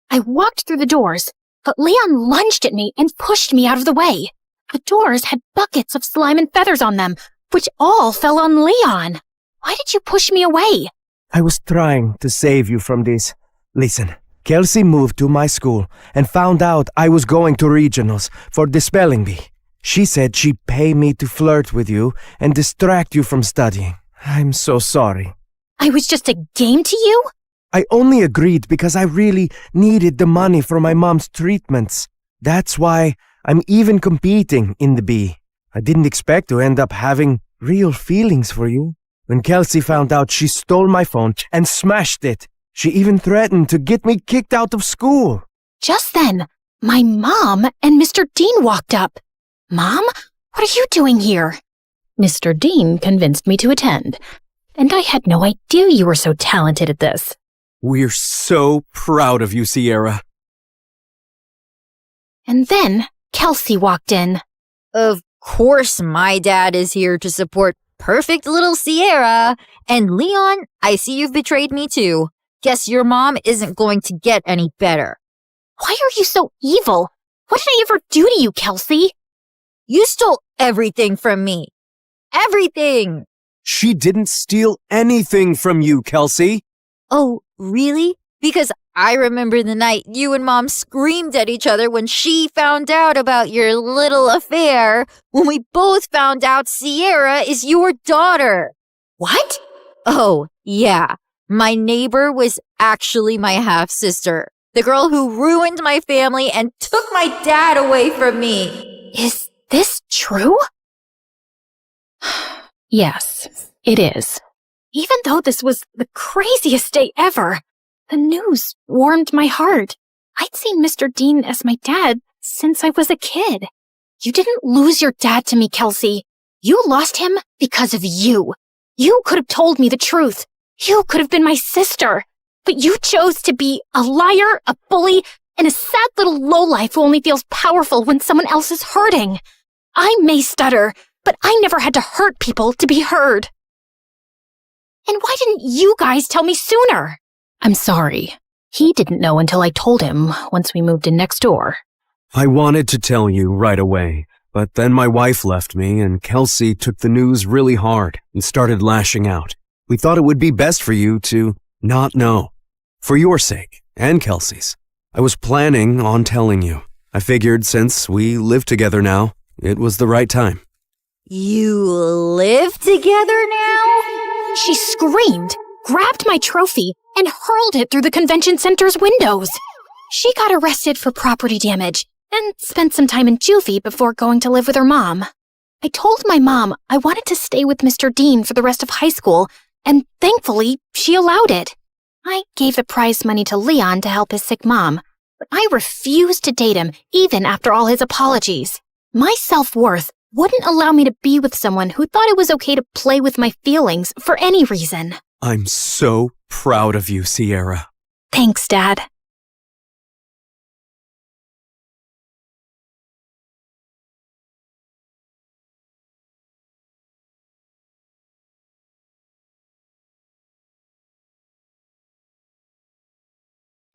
S1: I walked through the doors, but Leon lunged at me and pushed me out of the way. The doors had buckets of slime and feathers on them, which all fell on Leon. Why did you push me away?
S10: I was trying to save you from this. Listen, Kelsey moved to my school and found out I was going to regionals for the spelling bee. She said she'd pay me to flirt with you and distract you from studying. I'm so sorry.
S1: I was just a game to you?
S10: I only agreed because I really needed the money for my mom's treatments. That's why I'm even competing in the bee. I didn't expect to end up having real feelings for you. When Kelsey found out, she stole my phone and smashed it. She even threatened to get me kicked out of school.
S1: Just then, my mom and Mr. Dean walked up. Mom, what are you doing here? Mr. Dean convinced me to attend, and I had no idea you were so talented at this.
S17: We're so proud of you, Sierra.
S1: And then Kelsey walked in.
S6: Of course my dad is here to support perfect little Sierra. And Leon, I see you've betrayed me too. Guess your mom isn't going to get any better.
S1: Why are you so evil? What did I ever do to you, Kelsey?
S6: You stole everything from me. Everything!
S17: She didn't steal anything from you, Kelsey.
S6: Oh, really? Because I remember the night you and Mom screamed at each other when she found out about your little affair, when we both found out Sierra is your daughter.
S1: What?
S6: Oh, yeah. My neighbor was actually my half-sister, the girl who ruined my family and took my dad away from me.
S1: Is this true? Yes, it is. Even though this was the craziest day ever, the news warmed my heart. I'd seen Mr. Dean as my dad since I was a kid. You didn't lose your dad to me, Kelsey. You lost him because of you. You could have told me the truth. You could have been my sister. But you chose to be a liar, a bully, and a sad little lowlife who only feels powerful when someone else is hurting. I may stutter, but I never had to hurt people to be heard. And why didn't you guys tell me sooner? I'm sorry. He didn't know until I told him once we moved in next door.
S17: I wanted to tell you right away, but then my wife left me and Kelsey took the news really hard and started lashing out. We thought it would be best for you to not know. For your sake, and Kelsey's. I was planning on telling you. I figured since we live together now, it was the right time.
S6: You live together now?
S1: She screamed, grabbed my trophy, and hurled it through the convention center's windows. She got arrested for property damage and spent some time in juvie before going to live with her mom. I told my mom I wanted to stay with Mr. Dean for the rest of high school, and thankfully, she allowed it. I gave the prize money to Leon to help his sick mom, but I refused to date him even after all his apologies. My self-worth wouldn't allow me to be with someone who thought it was okay to play with my feelings for any reason.
S17: I'm so proud of you, Sierra.
S1: Thanks, Dad.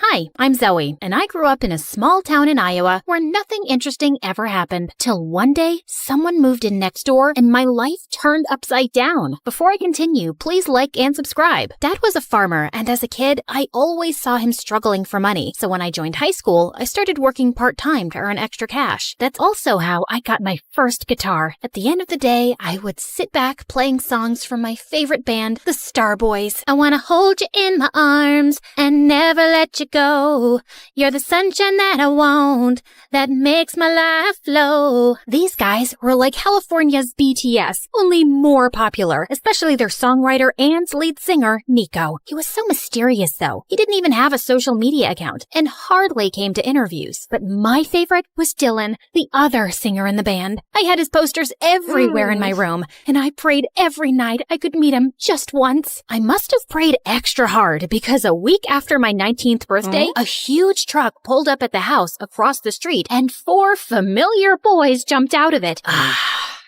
S1: Hi, I'm Zoe, and I grew up in a small town in Iowa where nothing interesting ever happened. Till one day, someone moved in next door and my life turned upside down. Before I continue, please like and subscribe. Dad was a farmer, and as a kid, I always saw him struggling for money. So when I joined high school, I started working part-time to earn extra cash. That's also how I got my first guitar. At the end of the day, I would sit back playing songs from my favorite band, the Starboys. I wanna hold you in my arms and never let you
S5: Nico. You're the sunshine that I want, that makes my life flow. These guys were like California's BTS, only more popular, especially their songwriter and lead singer, Nico. He was so mysterious, though. He didn't even have a social media account and hardly came to interviews. But my favorite was Dylan, the other singer in the band. I had his posters everywhere in my room, and I prayed every night I could meet him just once. I must have prayed extra hard because a week after my 19th birthday, a huge truck pulled up at the house across the street and 4 familiar boys jumped out of it.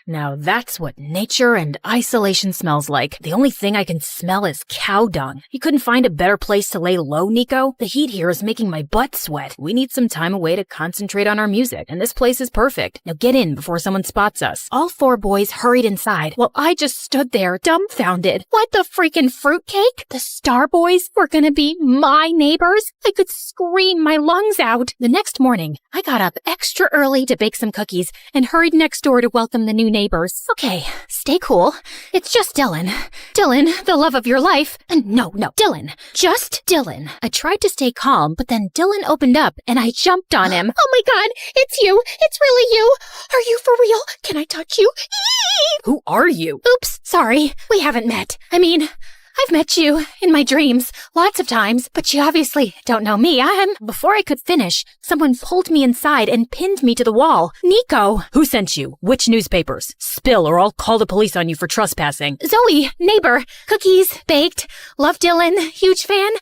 S2: Now that's what nature and isolation smells like. The only thing I can smell is cow dung. You couldn't find a better place to lay low, Nico? The heat here is making my butt sweat. We need some time away to concentrate on our music, and this place is perfect. Now get in before someone spots us.
S5: All 4 boys hurried inside while I just stood there dumbfounded. What the freaking fruitcake? The Star Boys were gonna be my neighbors? I could scream my lungs out. The next morning, I got up extra early to bake some cookies and hurried next door to welcome the new neighbors. Okay, stay cool. It's just Dylan. Dylan, the love of your life. And no, Dylan. Just Dylan. I tried to stay calm, but then Dylan opened up and I jumped on him. Oh my God, it's you. It's really you. Are you for real? Can I touch you?
S2: Who are you?
S5: Oops, sorry. We haven't met. I mean, I've met you in my dreams lots of times, but you obviously don't know me. Before I could finish, someone pulled me inside and pinned me to the wall. Nico!
S2: Who sent you? Which newspapers? Spill or I'll call the police on you for trespassing.
S5: Zoe, neighbor, cookies, baked, love Dylan, huge fan.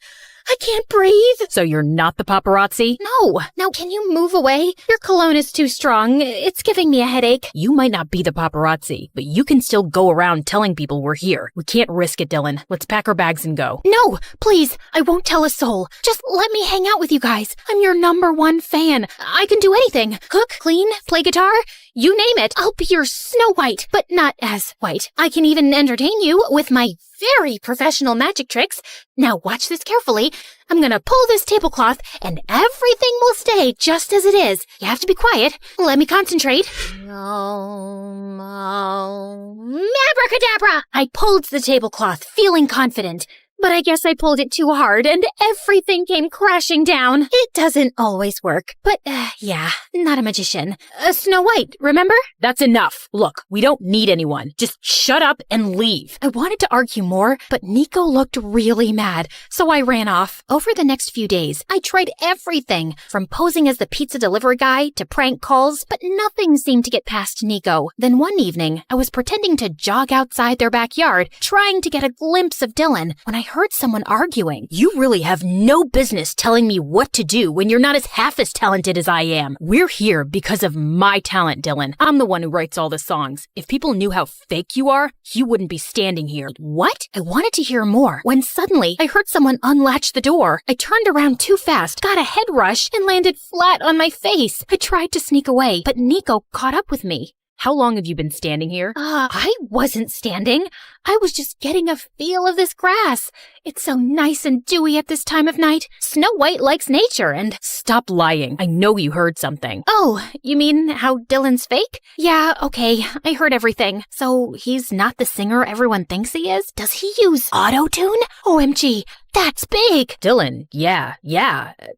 S5: I can't breathe.
S2: So you're not the paparazzi?
S5: No. Now, can you move away? Your cologne is too strong. It's giving me a headache.
S2: You might not be the paparazzi, but you can still go around telling people we're here. We can't risk it, Dylan. Let's pack our bags and go.
S5: No, please. I won't tell a soul. Just let me hang out with you guys. I'm your #1 fan. I can do anything. Cook, clean, play guitar. You name it. I'll be your Snow White, but not as white. I can even entertain you with my very professional magic tricks. Now watch this carefully. I'm gonna pull this tablecloth and everything will stay just as it is. You have to be quiet. Let me concentrate. Abracadabra! I pulled the tablecloth, feeling confident. But I guess I pulled it too hard and everything came crashing down. It doesn't always work. But, yeah, not a magician. Snow White, remember?
S2: That's enough. Look, we don't need anyone. Just shut up and leave.
S5: I wanted to argue more, but Nico looked really mad, so I ran off. Over the next few days, I tried everything, from posing as the pizza delivery guy to prank calls, but nothing seemed to get past Nico. Then one evening, I was pretending to jog outside their backyard, trying to get a glimpse of Dylan, when I heard someone arguing.
S2: You really have no business telling me what to do when you're not half as talented as I am. We're here because of my talent, Dylan. I'm the one who writes all the songs. If people knew how fake you are, you wouldn't be standing here.
S5: What? I wanted to hear more when suddenly I heard someone unlatch the door. I turned around too fast, got a head rush, and landed flat on my face. I tried to sneak away, but Nico caught up with me.
S2: How long have you been standing here?
S5: I wasn't standing. I was just getting a feel of this grass. It's so nice and dewy at this time of night. Snow White likes nature and...
S2: Stop lying. I know you heard something.
S5: Oh, you mean how Dylan's fake? Yeah, okay. I heard everything. So he's not the singer everyone thinks he is? Does he use auto-tune? OMG, that's big.
S2: Dylan, yeah.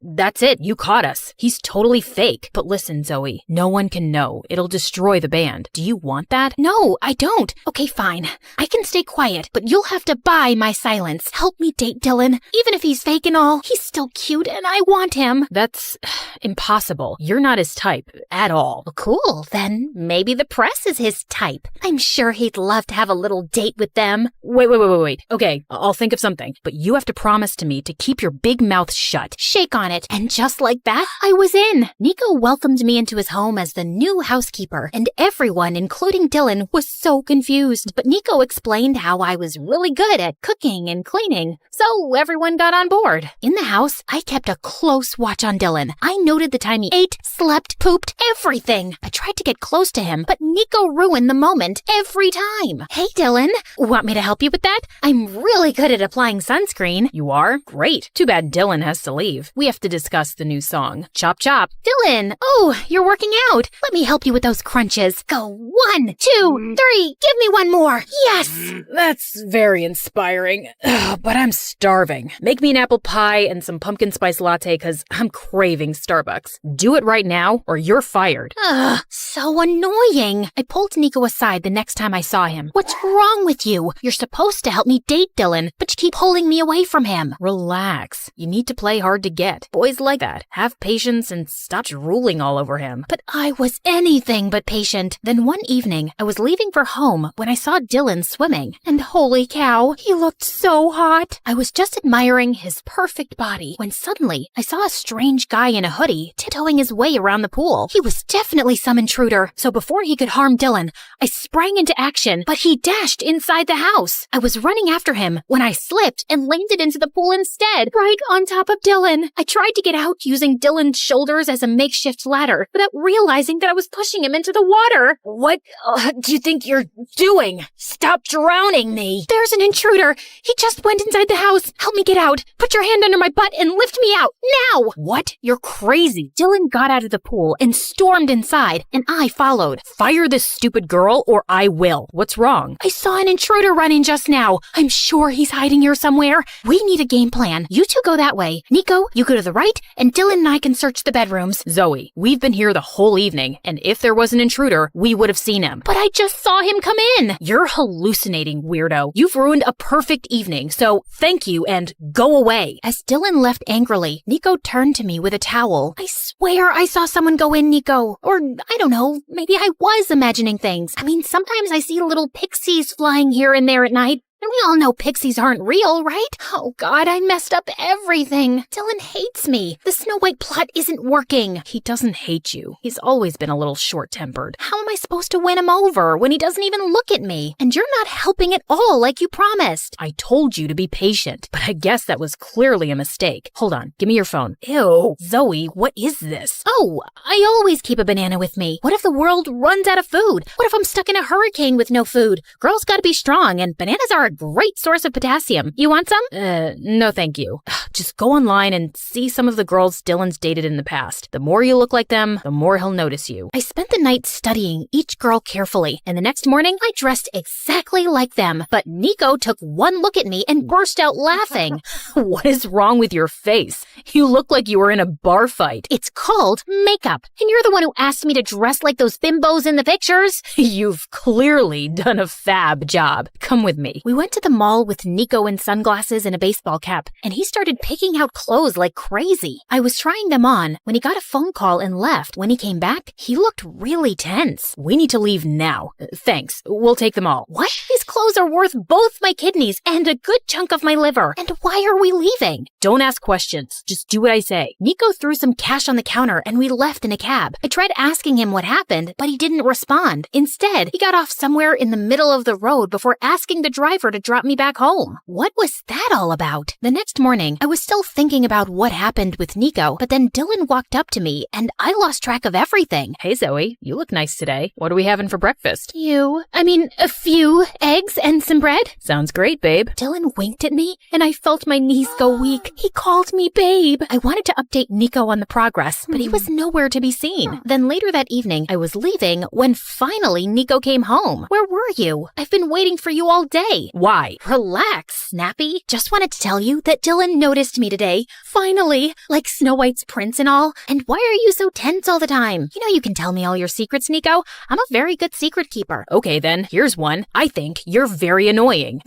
S2: That's it. You caught us. He's totally fake. But listen, Zoe, no one can know. It'll destroy the band. Do you want that?
S5: No, I don't. Okay, fine. I can stay quiet, but you'll have to buy my silence. Help me date Dylan. Even if he's fake and all, he's still cute and I want him.
S2: That's impossible. You're not his type at all.
S5: Cool, then maybe the press is his type. I'm sure he'd love to have a little date with them.
S2: Wait. Okay, I'll think of something. But you have to promise to me to keep your big mouth shut.
S5: Shake on it. And just like that, I was in. Nico welcomed me into his home as the new housekeeper, and everyone, including Dylan, was so confused. But Nico explained how I was really good at cooking and cleaning, so everyone got on board. In the house, I kept a close watch on Dylan. I noted the time he ate, slept, pooped, everything. I tried to get close to him, but Nico ruined the moment every time. Hey, Dylan, want me to help you with that? I'm really good at applying sunscreen.
S2: You are? Great. Too bad Dylan has to leave. We have to discuss the new song. Chop chop.
S5: Dylan! Oh, you're working out. Let me help you with those crunches. Go 1, 2, 3. Give me one more. Yes!
S2: That's very inspiring. But I'm starving. Make me an apple pie and some pumpkin spice latte because I'm craving Starbucks. Do it right now or you're fired.
S5: Ugh, so annoying. I pulled Nico aside the next time I saw him. What's wrong with you? You're supposed to help me date Dylan, but you keep pulling me away from him.
S2: Relax. You need to play hard to get. Boys like that. Have patience and stop drooling all over him.
S5: But I was anything but patient. Then one evening, I was leaving for home when I saw Dylan swimming. And holy cow, he looked so hot. I was just admiring his perfect body when suddenly I saw a strange guy in a hoodie tiptoeing his way around the pool. He was definitely some intruder, so before he could harm Dylan, I sprang into action, but he dashed inside the house. I was running after him when I slipped and landed into the pool instead, right on top of Dylan. I tried to get out using Dylan's shoulders as a makeshift ladder, without realizing that I was pushing him into the water.
S2: What do you think you're doing? Stop drowning me.
S5: There's an intruder. He just went inside the house. Help me get out. Put your hand under my butt and lift me out, now!
S2: What? You're crazy.
S5: Dylan got out of the pool and stormed inside, and I followed.
S2: Fire this stupid girl or I will. What's wrong?
S5: I saw an intruder running just now. I'm sure he's hiding here somewhere. We need a game plan. You two go that way. Nico, you go to the right, and Dylan and I can search the bedrooms.
S2: Zoe, we've been here the whole evening, and if there was an intruder, we would have seen him.
S5: But I just saw him come in.
S2: You're hallucinating, weirdo. You've ruined a perfect evening, so thank you and go away.
S5: As Dylan left angrily, Nico turned to me with a towel. I swear I saw someone go in, Nico. Or, I don't know, maybe I was imagining things. I mean, sometimes I see little pixies flying here and there at night. And we all know pixies aren't real, right? Oh God, I messed up everything. Dylan hates me. The Snow White plot isn't working.
S2: He doesn't hate you. He's always been a little short-tempered.
S5: How am I supposed to win him over when he doesn't even look at me? And you're not helping at all like you promised.
S2: I told you to be patient, but I guess that was clearly a mistake. Hold on, give me your phone. Ew, Zoe, what is this?
S5: Oh, I always keep a banana with me. What if the world runs out of food? What if I'm stuck in a hurricane with no food? Girls gotta be strong, and bananas are a great source of potassium. You want some?
S2: No thank you. Just go online and see some of the girls Dylan's dated in the past. The more you look like them, the more he'll notice you.
S5: I spent the night studying each girl carefully, and the next morning I dressed exactly like them. But Nico took one look at me and burst out laughing.
S2: What is wrong with your face? You look like you were in a bar fight.
S5: It's called makeup, and you're the one who asked me to dress like those bimbos in the pictures.
S2: You've clearly done a fab job. Come with me.
S5: We went to the mall with Nico in sunglasses and a baseball cap, and he started picking out clothes like crazy. I was trying them on when he got a phone call and left. When he came back, he looked really tense.
S2: We need to leave now. Thanks. We'll take them all.
S5: What? These clothes are worth both my kidneys and a good chunk of my liver. And why are we leaving?
S2: Don't ask questions. Just do what I say.
S5: Nico threw some cash on the counter and we left in a cab. I tried asking him what happened, but he didn't respond. Instead, he got off somewhere in the middle of the road before asking the driver to drop me back home. What was that all about? The next morning, I was still thinking about what happened with Nico, but then Dylan walked up to me and I lost track of everything.
S2: Hey Zoe, you look nice today. What are we having for breakfast?
S5: A few eggs and some bread.
S2: Sounds great, babe.
S5: Dylan winked at me and I felt my knees go weak. He called me babe. I wanted to update Nico on the progress, but he was nowhere to be seen. Then later that evening, I was leaving when finally Nico came home. Where were you? I've been waiting for you all day.
S2: Why?
S5: Relax, Snappy. Just wanted to tell you that Dylan noticed me today. Finally. Like Snow White's prince and all. And why are you so tense all the time? You know you can tell me all your secrets, Nico. I'm a very good secret keeper.
S2: Okay then, here's one. I think you're very annoying.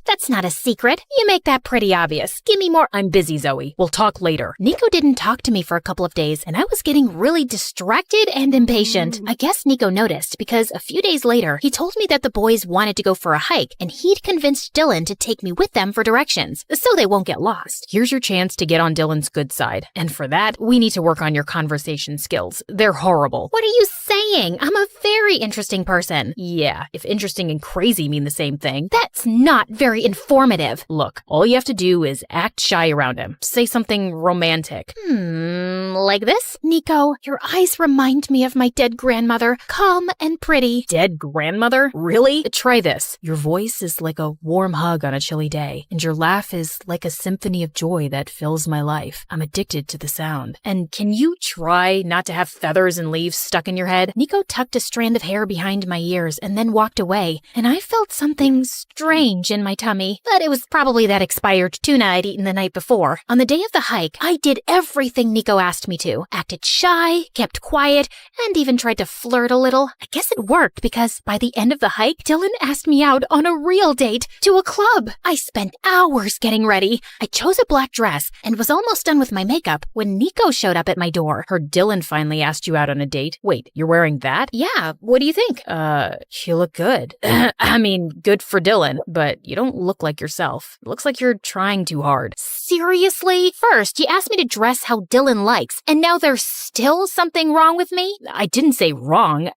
S5: That's not a secret. You make that pretty obvious. Give me more.
S2: I'm busy, Zoe. We'll talk later.
S5: Nico didn't talk to me for a couple of days, and I was getting really distracted and impatient. I guess Nico noticed because a few days later, he told me that the boys wanted to go for a hike, and he'd convinced Dylan to take me with them for directions, so they won't get lost.
S2: Here's your chance to get on Dylan's good side. And for that, we need to work on your conversation skills. They're horrible.
S5: What are you saying? I'm a very interesting person.
S2: Yeah, if interesting and crazy mean the same thing.
S5: That's not very
S1: very informative.
S2: Look, all you have to do is act shy around him. Say something romantic.
S1: Like this? Nico, your eyes remind me of my dead grandmother, calm and pretty.
S2: Dead grandmother? Really? Try this. Your voice is like a warm hug on a chilly day, and your laugh is like a symphony of joy that fills my life. I'm addicted to the sound. And can you try not to have feathers and leaves stuck in your head?
S1: Nico tucked a strand of hair behind my ears and then walked away, and I felt something strange in my tummy, but it was probably that expired tuna I'd eaten the night before. On the day of the hike, I did everything Nico asked me to. Acted shy, kept quiet, and even tried to flirt a little. I guess it worked because by the end of the hike, Dylan asked me out on a real date to a club. I spent hours getting ready. I chose a black dress and was almost done with my makeup when Nico showed up at my door.
S2: Heard Dylan finally asked you out on a date. Wait, you're wearing that?
S1: Yeah, what do you think?
S2: You look good. I mean, good for Dylan, but you don't look like yourself. It looks like you're trying too hard.
S1: Seriously? First, you asked me to dress how Dylan likes, and now there's still something wrong with me?
S2: I didn't say wrong.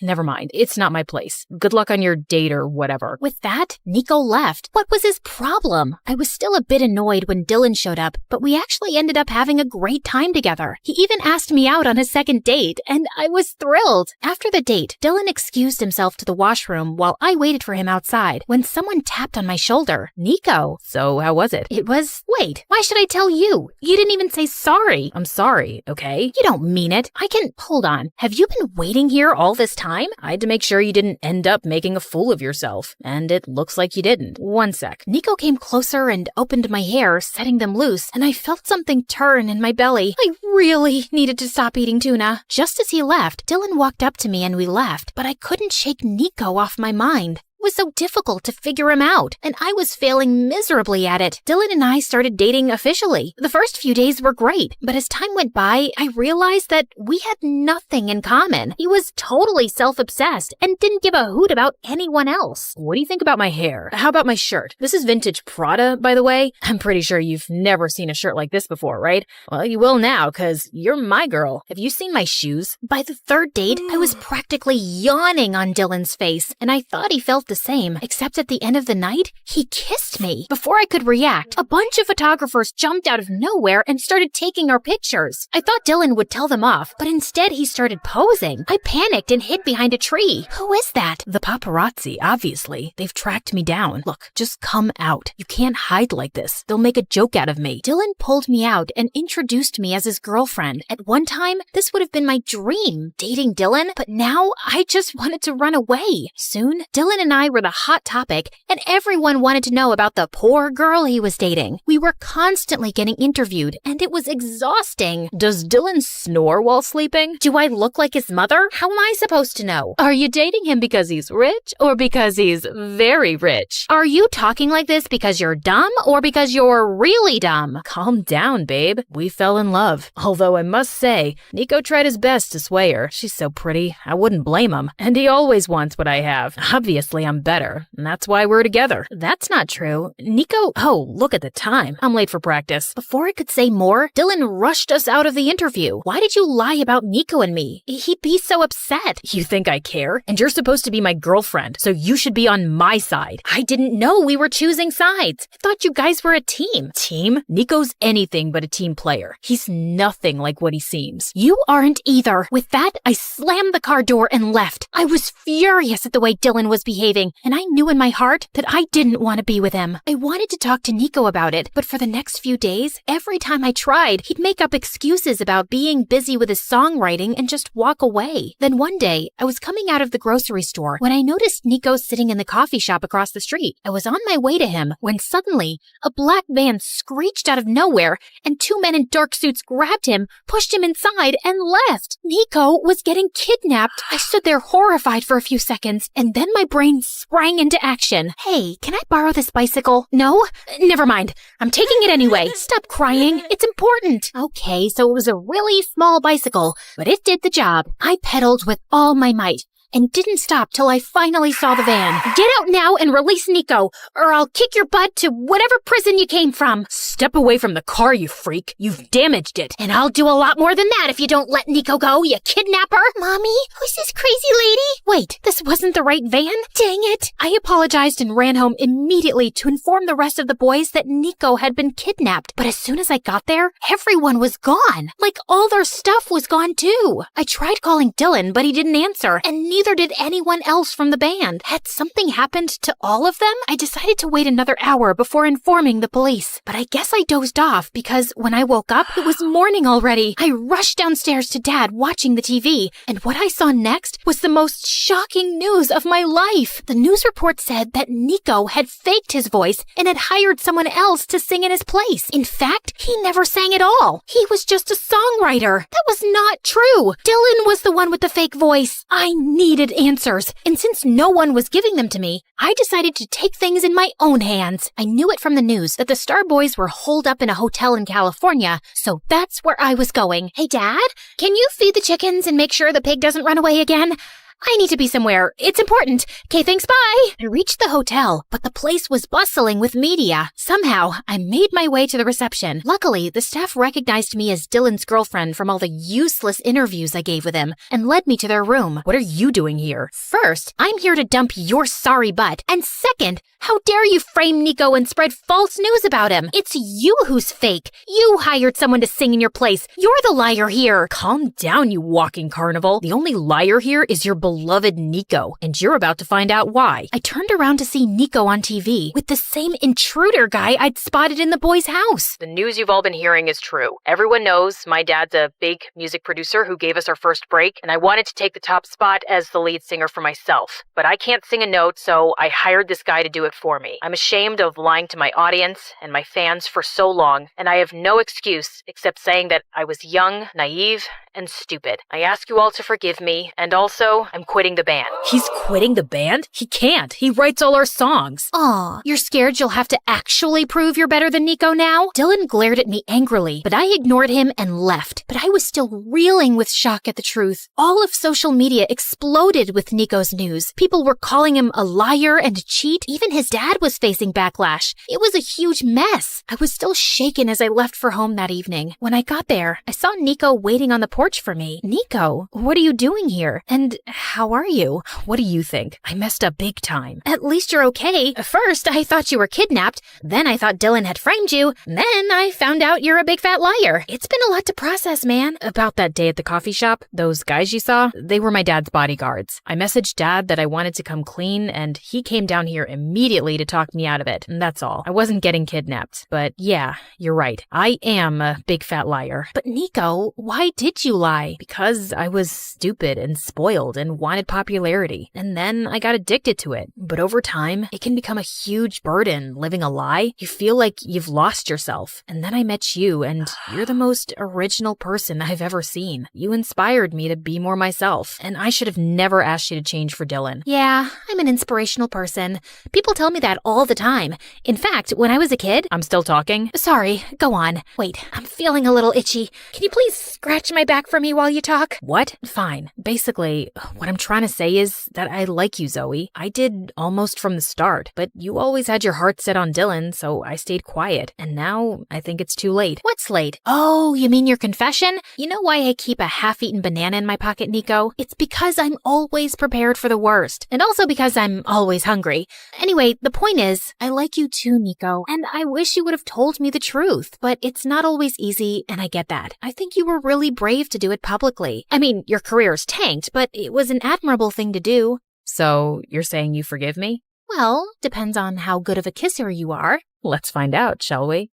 S2: Never mind. It's not my place. Good luck on your date or whatever.
S1: With that, Nico left. What was his problem? I was still a bit annoyed when Dylan showed up, but we actually ended up having a great time together. He even asked me out on his second date, and I was thrilled. After the date, Dylan excused himself to the washroom while I waited for him outside when someone tapped on my shoulder. Nico.
S2: So how was it?
S1: Wait, why should I tell you? You didn't even say sorry.
S2: I'm sorry, okay?
S1: You don't mean it. Hold on. Have you been waiting here all this time?
S2: I had to make sure you didn't end up making a fool of yourself, and it looks like you didn't. One sec.
S1: Nico came closer and opened my hair, setting them loose, and I felt something turn in my belly. I really needed to stop eating tuna. Just as he left, Dylan walked up to me and we left, but I couldn't shake Nico off my mind. It was so difficult to figure him out, and I was failing miserably at it. Dylan and I started dating officially. The first few days were great, but as time went by, I realized that we had nothing in common. He was totally self-obsessed and didn't give a hoot about anyone else.
S2: What do you think about my hair? How about my shirt? This is vintage Prada, by the way. I'm pretty sure you've never seen a shirt like this before, right? Well, you will now, because you're my girl. Have you seen my shoes?
S1: By the third date, I was practically yawning on Dylan's face, and I thought he felt the same, except at the end of the night, he kissed me. Before I could react, a bunch of photographers jumped out of nowhere and started taking our pictures. I thought Dylan would tell them off, but instead he started posing. I panicked and hid behind a tree. Who is that?
S2: The paparazzi, obviously. They've tracked me down. Look, just come out. You can't hide like this. They'll make a joke out of me.
S1: Dylan pulled me out and introduced me as his girlfriend. At one time, this would have been my dream, dating Dylan, but now I just wanted to run away. Soon, Dylan and I were the hot topic, and everyone wanted to know about the poor girl he was dating. We were constantly getting interviewed, and it was exhausting.
S2: Does Dylan snore while sleeping?
S1: Do I look like his mother? How am I supposed to know?
S2: Are you dating him because he's rich or because he's very rich?
S1: Are you talking like this because you're dumb or because you're really dumb?
S2: Calm down, babe. We fell in love. Although I must say, Nico tried his best to sway her. She's so pretty, I wouldn't blame him. And he always wants what I have. Obviously, I'm better, and that's why we're together.
S1: That's not true. Nico...
S2: Oh, look at the time. I'm late for practice.
S1: Before I could say more, Dylan rushed us out of the interview. Why did you lie about Nico and me? He'd be so upset.
S2: You think I care? And you're supposed to be my girlfriend, so you should be on my side.
S1: I didn't know we were choosing sides. I thought you guys were a team.
S2: Team? Nico's anything but a team player. He's nothing like what he seems.
S1: You aren't either. With that, I slammed the car door and left. I was furious at the way Dylan was behaving, and I knew in my heart that I didn't want to be with him. I wanted to talk to Nico about it, but for the next few days, every time I tried, he'd make up excuses about being busy with his songwriting and just walk away. Then one day, I was coming out of the grocery store when I noticed Nico sitting in the coffee shop across the street. I was on my way to him when suddenly, a black van screeched out of nowhere and two men in dark suits grabbed him, pushed him inside, and left. Nico was getting kidnapped. I stood there horrified for a few seconds, and then my brain sprang into action. Hey, can I borrow this bicycle? No? Never mind. I'm taking it anyway. Stop crying. It's important. Okay, so it was a really small bicycle, but it did the job. I pedaled with all my might.
S5: and didn't stop till I finally saw the van. Get out now and release Nico, or I'll kick your butt to whatever prison you came from.
S2: Step away from the car, you freak. You've damaged it.
S5: And I'll do a lot more than that if you don't let Nico go, you kidnapper. Mommy, who's this crazy lady? Wait, this wasn't the right van? Dang it. I apologized and ran home immediately to inform the rest of the boys that Nico had been kidnapped. But as soon as I got there, everyone was gone. Like all their stuff was gone too. I tried calling Dylan, but he didn't answer, and neither did anyone else from the band. Had something happened to all of them? I decided to wait another hour before informing the police. But I guess I dozed off because when I woke up, it was morning already. I rushed downstairs to Dad watching the TV, and what I saw next was the most shocking news of my life. The news report said that Nico had faked his voice and had hired someone else to sing in his place. In fact, he never sang at all. He was just a songwriter. That was not true. Dylan was the one with the fake voice. I needed answers, and since no one was giving them to me, I decided to take things in my own hands. I knew it from the news that the Star Boys were holed up in a hotel in California, so that's where I was going. Hey, Dad, can you feed the chickens and make sure the pig doesn't run away again? I need to be somewhere. It's important. Okay, thanks, bye. I reached the hotel, but the place was bustling with media. Somehow, I made my way to the reception. Luckily, the staff recognized me as Dylan's girlfriend from all the useless interviews I gave with him and led me to their room.
S2: What are you doing here?
S5: First, I'm here to dump your sorry butt. And second, how dare you frame Nico and spread false news about him? It's you who's fake. You hired someone to sing in your place. You're the liar here.
S2: Calm down, you walking carnival. The only liar here is your beloved Nico, and you're about to find out why.
S5: I turned around to see Nico on TV with the same intruder guy I'd spotted in the boys' house.
S2: The news you've all been hearing is true. Everyone knows my dad's a big music producer who gave us our first break, and I wanted to take the top spot as the lead singer for myself. But I can't sing a note, so I hired this guy to do it for me. I'm ashamed of lying to my audience and my fans for so long, and I have no excuse except saying that I was young, naive, and stupid. I ask you all to forgive me, and also, I'm quitting the band. He's quitting the band? He can't. He writes all our songs.
S5: Aw, you're scared you'll have to actually prove you're better than Nico now? Dylan glared at me angrily, but I ignored him and left. But I was still reeling with shock at the truth. All of social media exploded with Nico's news. People were calling him a liar and a cheat. Even his dad was facing backlash. It was a huge mess. I was still shaken as I left for home that evening. When I got there, I saw Nico waiting on the porch for me. Nico, what are you doing here? And how are you?
S2: What do you think? I messed up big time.
S5: At least you're okay. First, I thought you were kidnapped. Then I thought Dylan had framed you. Then I found out you're a big fat liar. It's been a lot to process, man.
S2: About that day at the coffee shop, those guys you saw, they were my dad's bodyguards. I messaged Dad that I wanted to come clean, and he came down here immediately to talk me out of it. And that's all. I wasn't getting kidnapped. But yeah, you're right. I am a big fat liar.
S5: But Nico, why did you lie?
S2: Because I was stupid and spoiled and wanted popularity. And then I got addicted to it. But over time, it can become a huge burden living a lie. You feel like you've lost yourself. And then I met you, and you're the most original person I've ever seen. You inspired me to be more myself. And I should have never asked you to change for Dylan.
S5: Yeah, I'm an inspirational person. People tell me that all the time. In fact, when I was a kid...
S2: I'm still talking?
S5: Sorry, go on. Wait, I'm feeling a little itchy. Can you please scratch my back for me while you talk?
S2: What? Fine. Basically, what I'm trying to say is that I like you, Zoe. I did almost from the start, but you always had your heart set on Dylan, so I stayed quiet. And now I think it's too late.
S5: What's late? Oh, you mean your confession? You know why I keep a half-eaten banana in my pocket, Nico? It's because I'm always prepared for the worst. And also because I'm always hungry. Anyway, the point is, I like you too, Nico. And I wish you would have told me the truth. But it's not always easy, and I get that. I think you were really brave to do it publicly. I mean, your career's tanked, but it was an admirable thing to do.
S2: So, you're saying you forgive me?
S5: Well, depends on how good of a kisser you are.
S2: Let's find out, shall we?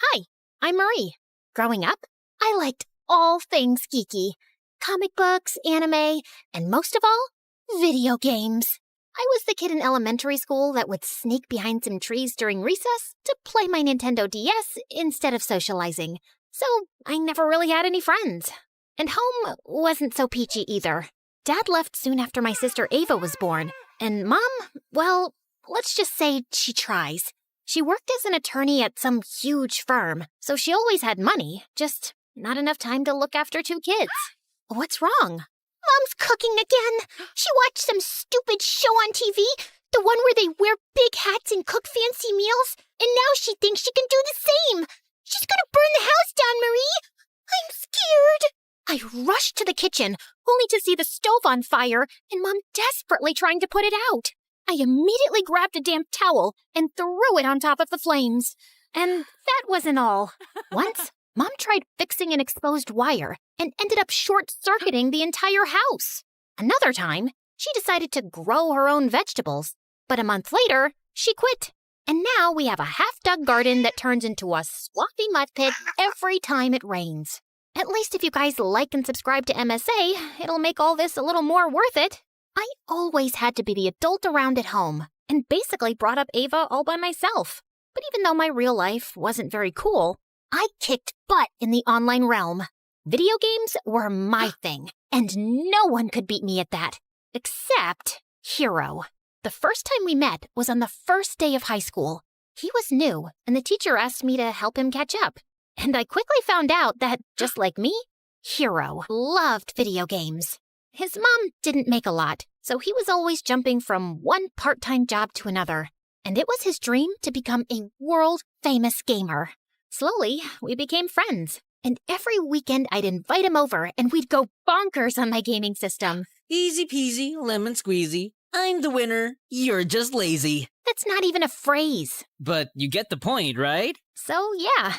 S5: Hi, I'm Marie. Growing up, I liked all things geeky. Comic books, anime, and most of all, video games. I was the kid in elementary school that would sneak behind some trees during recess to play my Nintendo DS instead of socializing. So I never really had any friends. And home wasn't so peachy either. Dad left soon after my sister Ava was born. And Mom, well, let's just say she tries. She worked as an attorney at some huge firm, so she always had money, just not enough time to look after 2 kids. What's wrong?
S15: Mom's cooking again. She watched some stupid show on TV, the one where they wear big hats and cook fancy meals, and now she thinks she can do the same. She's gonna burn the house down, Marie. I'm scared.
S5: I rushed to the kitchen, only to see the stove on fire and Mom desperately trying to put it out. I immediately grabbed a damp towel and threw it on top of the flames. And that wasn't all. Once, Mom tried fixing an exposed wire and ended up short-circuiting the entire house. Another time, she decided to grow her own vegetables. But a month later, she quit. And now we have a half-dug garden that turns into a swampy mud pit every time it rains. At least if you guys like and subscribe to MSA, it'll make all this a little more worth it. I always had to be the adult around at home, and basically brought up Ava all by myself. But even though my real life wasn't very cool, I kicked butt in the online realm. Video games were my thing, and no one could beat me at that. Except Hero. The first time we met was on the first day of high school. He was new, and the teacher asked me to help him catch up. And I quickly found out that, just like me, Hero loved video games. His mom didn't make a lot, so he was always jumping from one part-time job to another. And it was his dream to become a world-famous gamer. Slowly, we became friends. And every weekend I'd invite him over and we'd go bonkers on my gaming system.
S4: Easy peasy, lemon squeezy. I'm the winner. You're just lazy.
S5: That's not even a phrase.
S4: But you get the point, right?
S5: So, yeah,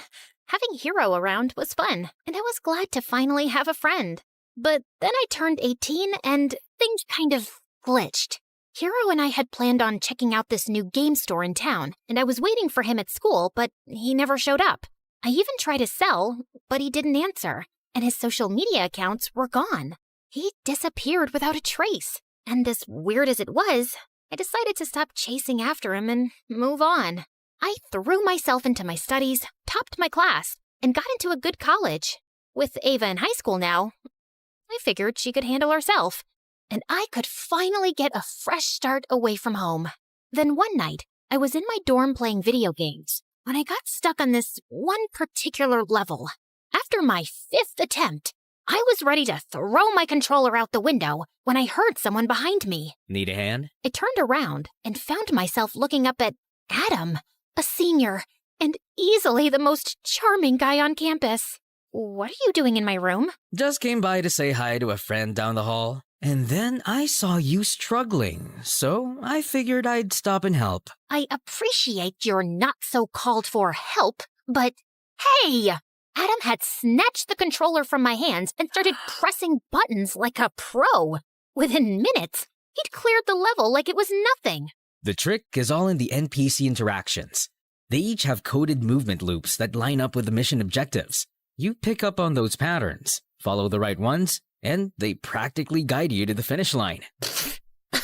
S5: having Hero around was fun, and I was glad to finally have a friend. But then I turned 18 and things kind of glitched. Hero and I had planned on checking out this new game store in town, and I was waiting for him at school, but he never showed up. I even tried to sell, but he didn't answer, and his social media accounts were gone. He disappeared without a trace, and as weird as it was, I decided to stop chasing after him and move on. I threw myself into my studies, topped my class, and got into a good college. With Ava in high school now, I figured she could handle herself, and I could finally get a fresh start away from home. Then one night, I was in my dorm playing video games when I got stuck on this one particular level. After my 5th attempt, I was ready to throw my controller out the window when I heard someone behind me.
S4: Need a hand?
S5: I turned around and found myself looking up at Adam, a senior, and easily the most charming guy on campus. What are you doing in my room?
S4: Just came by to say hi to a friend down the hall. And then I saw you struggling, so I figured I'd stop and help.
S5: I appreciate your not-so-called-for help, but hey! Adam had snatched the controller from my hands and started pressing buttons like a pro. Within minutes, he'd cleared the level like it was nothing.
S4: The trick is all in the NPC interactions. They each have coded movement loops that line up with the mission objectives. You pick up on those patterns, follow the right ones, and they practically guide you to the finish line.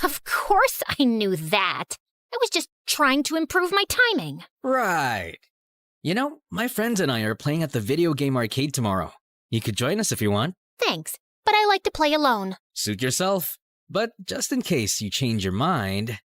S5: Of course I knew that. I was just trying to improve my timing.
S4: Right. You know, my friends and I are playing at the video game arcade tomorrow. You could join us if you want.
S5: Thanks, but I like to play alone.
S4: Suit yourself. But just in case you change your mind...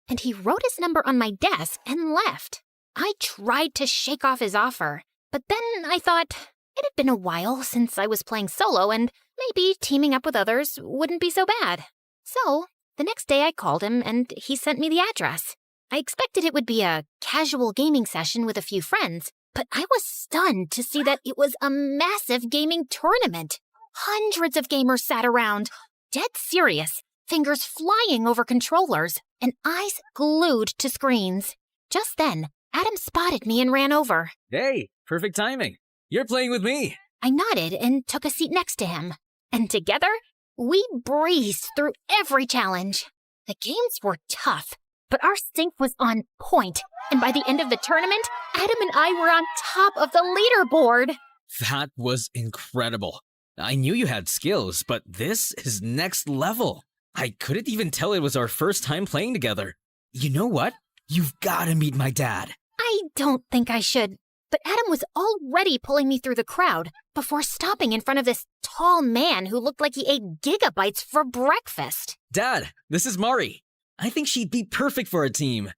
S5: And he wrote his number on my desk and left. I tried to shake off his offer, but then I thought it had been a while since I was playing solo and maybe teaming up with others wouldn't be so bad. So, the next day I called him and he sent me the address. I expected it would be a casual gaming session with a few friends, but I was stunned to see that it was a massive gaming tournament. Hundreds of gamers sat around, dead serious, fingers flying over controllers, and eyes glued to screens. Just then, Adam spotted me and ran over.
S4: Hey, perfect timing. You're playing with me.
S5: I nodded and took a seat next to him. And together, we breezed through every challenge. The games were tough, but our sync was on point. And by the end of the tournament, Adam and I were on top of the leaderboard.
S4: That was incredible. I knew you had skills, but this is next level. I couldn't even tell it was our first time playing together. You know what? You've got to meet my dad.
S5: I don't think I should. But Adam was already pulling me through the crowd before stopping in front of this tall man who looked like he ate gigabytes for breakfast.
S4: Dad, this is Mari. I think she'd be perfect for a team.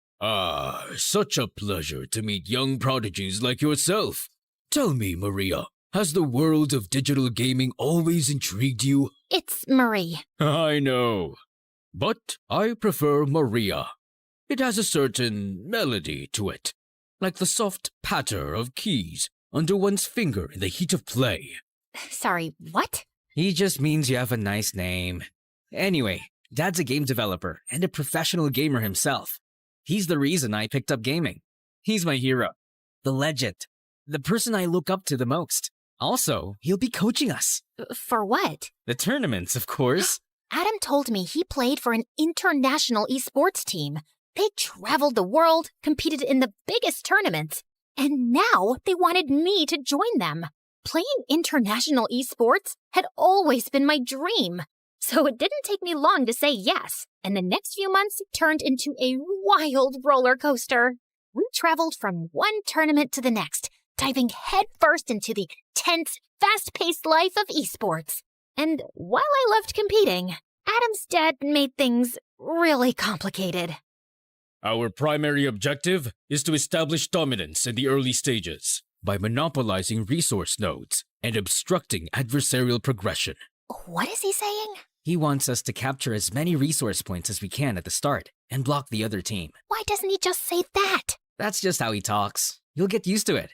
S12: Such a pleasure to meet young prodigies like yourself. Tell me, Maria, has the world of digital gaming always intrigued you?
S5: It's Marie.
S12: I know. But I prefer Maria. It has a certain melody to it, like the soft patter of keys under one's finger in the heat of play.
S5: Sorry, what?
S4: He just means you have a nice name. Anyway, Dad's a game developer and a professional gamer himself. He's the reason I picked up gaming. He's my hero, the legend, the person I look up to the most. Also, he'll be coaching us.
S5: For what?
S4: The tournaments, of course.
S5: Adam told me he played for an international esports team. They traveled the world, competed in the biggest tournaments, and now they wanted me to join them. Playing international esports had always been my dream, so it didn't take me long to say yes, and the next few months turned into a wild roller coaster. We traveled from one tournament to the next, diving headfirst into the tense, fast-paced life of esports. And while I loved competing, Adam's dad made things really complicated.
S12: Our primary objective is to establish dominance in the early stages by monopolizing resource nodes and obstructing adversarial progression.
S5: What is he saying?
S4: He wants us to capture as many resource points as we can at the start and block the other team.
S5: Why doesn't he just say that?
S4: That's just how he talks. You'll get used to it.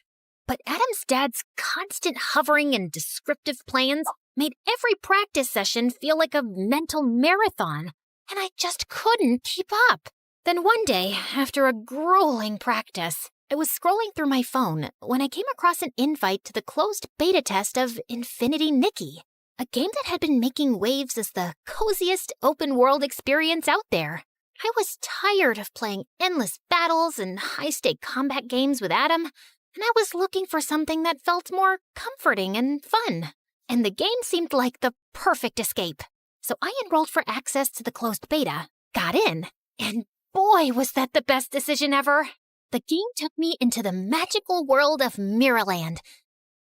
S5: But Adam's dad's constant hovering and descriptive plans made every practice session feel like a mental marathon, and I just couldn't keep up. Then one day, after a grueling practice, I was scrolling through my phone when I came across an invite to the closed beta test of Infinity Nikki, a game that had been making waves as the coziest open-world experience out there. I was tired of playing endless battles and high-stake combat games with Adam, and I was looking for something that felt more comforting and fun. And the game seemed like the perfect escape. So I enrolled for access to the closed beta, got in, and boy, was that the best decision ever. The game took me into the magical world of Mirrorland,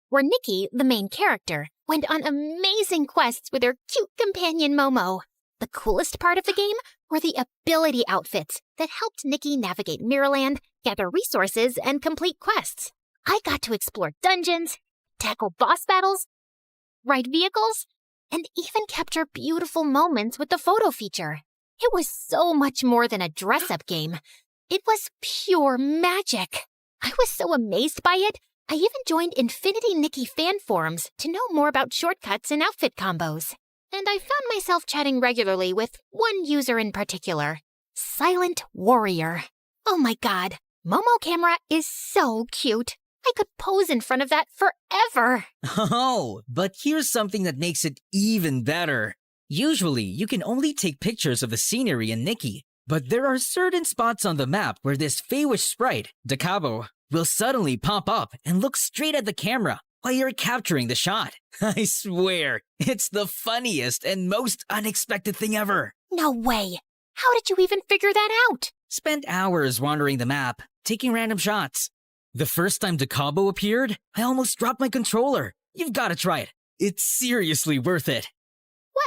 S5: where Nikki, the main character, went on amazing quests with her cute companion Momo. The coolest part of the game were the ability outfits that helped Nikki navigate Mirrorland, gather resources, and complete quests. I got to explore dungeons, tackle boss battles, ride vehicles, and even capture beautiful moments with the photo feature. It was so much more than a dress-up game. It was pure magic. I was so amazed by it, I even joined Infinity Nikki fan forums to know more about shortcuts and outfit combos. And I found myself chatting regularly with one user in particular, Silent Warrior. Oh my god, Momo camera is so cute. I could pose in front of that forever.
S4: Oh, but here's something that makes it even better. Usually, you can only take pictures of the scenery in Nikki, but there are certain spots on the map where this Feywish sprite, Dakabo, will suddenly pop up and look straight at the camera while you're capturing the shot. I swear, it's the funniest and most unexpected thing ever.
S5: No way. How did you even figure that out?
S4: Spent hours wandering the map, taking random shots. The first time Dakabo appeared, I almost dropped my controller. You've got to try it. It's seriously worth it.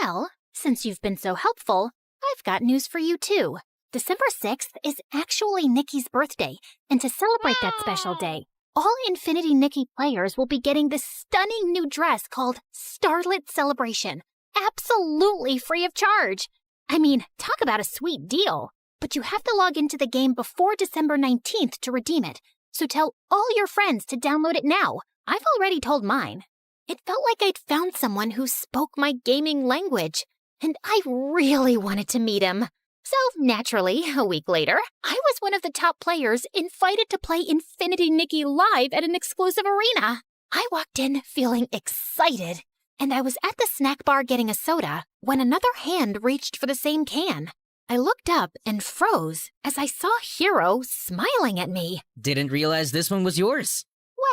S5: Well, since you've been so helpful, I've got news for you too. December 6th is actually Nikki's birthday, and to celebrate that special day, all Infinity Nikki players will be getting this stunning new dress called Starlit Celebration, absolutely free of charge. I mean, talk about a sweet deal. But you have to log into the game before December 19th to redeem it, so tell all your friends to download it now. I've already told mine. It felt like I'd found someone who spoke my gaming language, and I really wanted to meet him. So, naturally, a week later, I was one of the top players invited to play Infinity Nikki live at an exclusive arena. I walked in feeling excited, and I was at the snack bar getting a soda when another hand reached for the same can. I looked up and froze as I saw Hero smiling at me.
S4: Didn't realize this one was yours.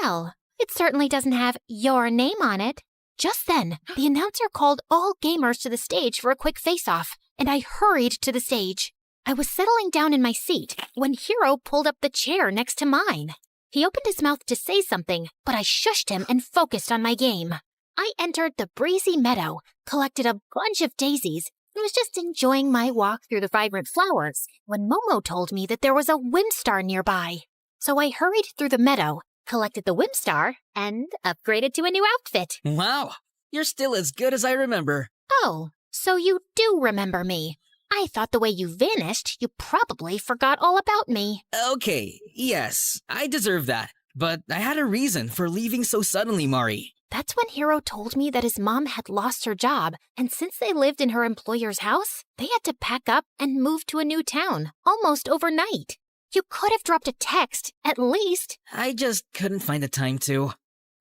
S5: Well, it certainly doesn't have your name on it. Just then, the announcer called all gamers to the stage for a quick face-off, and I hurried to the stage. I was settling down in my seat when Hero pulled up the chair next to mine. He opened his mouth to say something, but I shushed him and focused on my game. I entered the breezy meadow, collected a bunch of daisies, was just enjoying my walk through the vibrant flowers when Momo told me that there was a Whimstar nearby. So I hurried through the meadow, collected the Whimstar, and upgraded to a new outfit.
S4: Wow, you're still as good as I remember.
S5: Oh, so you do remember me. I thought the way you vanished, you probably forgot all about me.
S4: Okay, yes, I deserve that. But I had a reason for leaving so suddenly, Mari.
S5: That's when Hiro told me that his mom had lost her job, and since they lived in her employer's house, they had to pack up and move to a new town, almost overnight. You could have dropped a text, at least.
S4: I just couldn't find the time to.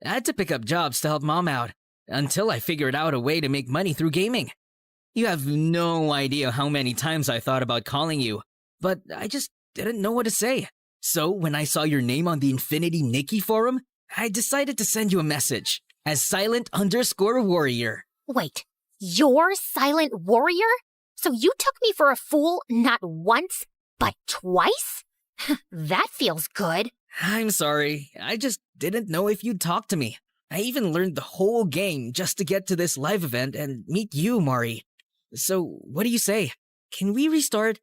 S4: I had to pick up jobs to help Mom out, until I figured out a way to make money through gaming. You have no idea how many times I thought about calling you, but I just didn't know what to say. So when I saw your name on the Infinity Nikki forum, I decided to send you a message as Silent_Warrior.
S5: Wait, you're Silent Warrior? So you took me for a fool not once, but twice? That feels good.
S4: I'm sorry, I just didn't know if you'd talk to me. I even learned the whole game just to get to this live event and meet you, Mari. So what do you say? Can we restart?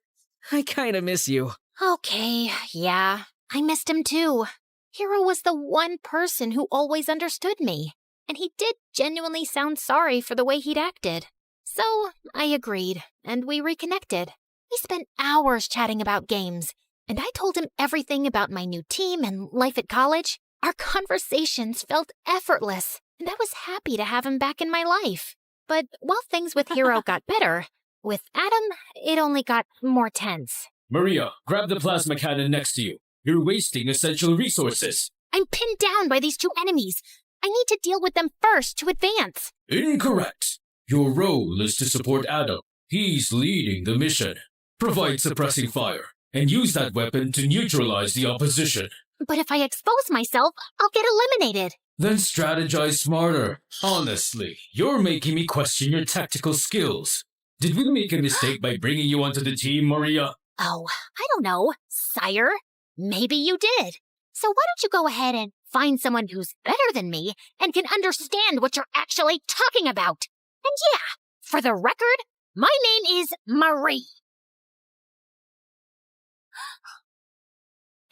S4: I kinda miss you.
S5: Okay, yeah, I missed him too. Hiro was the one person who always understood me, and he did genuinely sound sorry for the way he'd acted. So I agreed, and we reconnected. We spent hours chatting about games, and I told him everything about my new team and life at college. Our conversations felt effortless, and I was happy to have him back in my life. But while things with Hiro got better, with Adam, it only got more tense.
S12: Maria, grab the plasma cannon next to you. You're wasting essential resources.
S5: I'm pinned down by these two enemies. I need to deal with them first to advance.
S12: Incorrect. Your role is to support Adam. He's leading the mission. Provide suppressing fire, and use that weapon to neutralize the opposition.
S5: But if I expose myself, I'll get eliminated.
S12: Then strategize smarter. Honestly, you're making me question your tactical skills. Did we make a mistake by bringing you onto the team, Maria?
S5: Oh, I don't know, sire. Maybe you did. So why don't you go ahead and find someone who's better than me and can understand what you're actually talking about? And yeah, for the record, my name is Marie.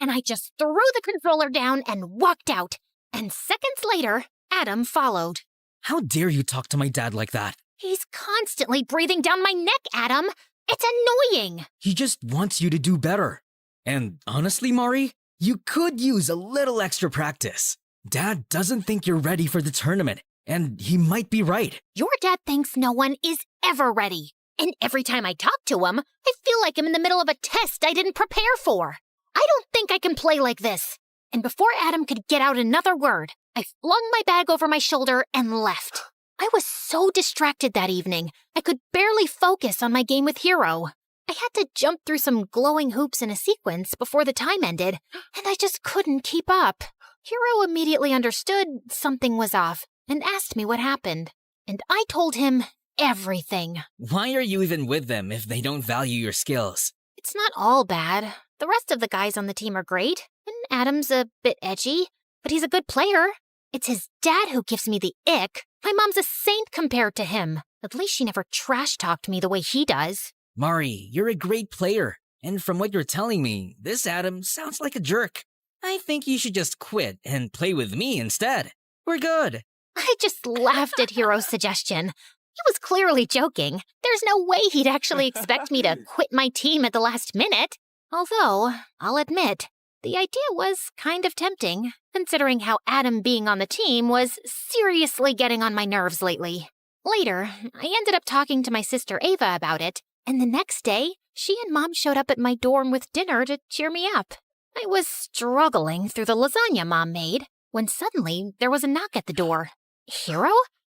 S5: And I just threw the controller down and walked out. And seconds later, Adam followed.
S4: How dare you talk to my dad like that?
S5: He's constantly breathing down my neck, Adam. It's annoying.
S4: He just wants you to do better. And honestly, Mari, you could use a little extra practice. Dad doesn't think you're ready for the tournament, and he might be right.
S5: Your dad thinks no one is ever ready. And every time I talk to him, I feel like I'm in the middle of a test I didn't prepare for. I don't think I can play like this. And before Adam could get out another word, I flung my bag over my shoulder and left. I was so distracted that evening, I could barely focus on my game with Hiro. I had to jump through some glowing hoops in a sequence before the time ended, and I just couldn't keep up. Hiro immediately understood something was off and asked me what happened. And I told him everything.
S4: Why are you even with them if they don't value your skills?
S5: It's not all bad. The rest of the guys on the team are great, and Adam's a bit edgy, but he's a good player. It's his dad who gives me the ick. My mom's a saint compared to him. At least she never trash-talked me the way he does.
S4: Mari, you're a great player, and from what you're telling me, this Adam sounds like a jerk. I think you should just quit and play with me instead. We're good.
S5: I just laughed at Hiro's suggestion. He was clearly joking. There's no way he'd actually expect me to quit my team at the last minute. Although, I'll admit, the idea was kind of tempting, considering how Adam being on the team was seriously getting on my nerves lately. Later, I ended up talking to my sister Ava about it, and the next day, she and Mom showed up at my dorm with dinner to cheer me up. I was struggling through the lasagna Mom made, when suddenly there was a knock at the door. Hiro?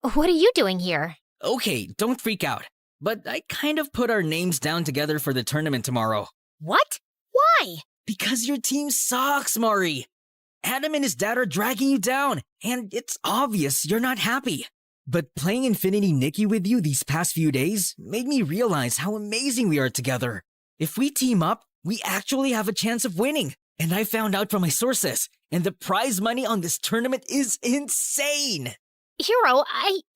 S5: What are you doing here?
S4: Okay, don't freak out, but I kind of put our names down together for the tournament tomorrow.
S5: What? Why?
S4: Because your team sucks, Mari. Adam and his dad are dragging you down, and it's obvious you're not happy. But playing Infinity Nikki with you these past few days made me realize how amazing we are together. If we team up, we actually have a chance of winning. And I found out from my sources, and the prize money on this tournament is insane.
S5: Hiro,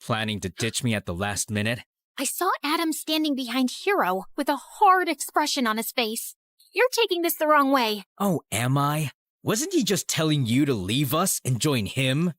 S4: Planning to ditch me at the last minute?
S5: I saw Adam standing behind Hero with a hard expression on his face. You're taking this the wrong way.
S4: Oh, am I? Wasn't he just telling you to leave us and join him?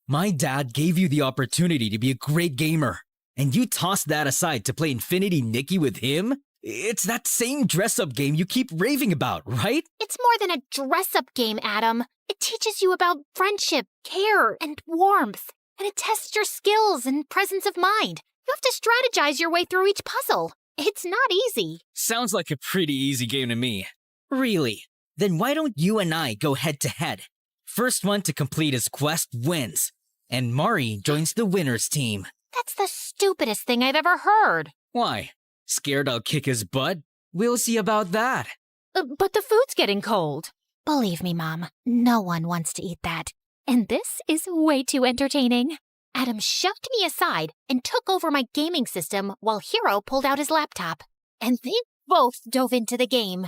S4: My dad gave you the opportunity to be a great gamer, and you tossed that aside to play Infinity Nikki with him? It's that same dress-up game you keep raving about, right?
S5: It's more than a dress-up game, Adam. It teaches you about friendship, care, and warmth. And it tests your skills and presence of mind. You have to strategize your way through each puzzle. It's not easy.
S4: Sounds like a pretty easy game to me. Really? Then why don't you and I go head-to-head? First one to complete his quest wins, and Mari joins the winner's team.
S5: That's the stupidest thing I've ever heard.
S4: Why? Scared I'll kick his butt? We'll see about that.
S5: But the food's getting cold. Believe me, Mom, no one wants to eat that. And this is way too entertaining. Adam shoved me aside and took over my gaming system while Hero pulled out his laptop. And they both dove into the game.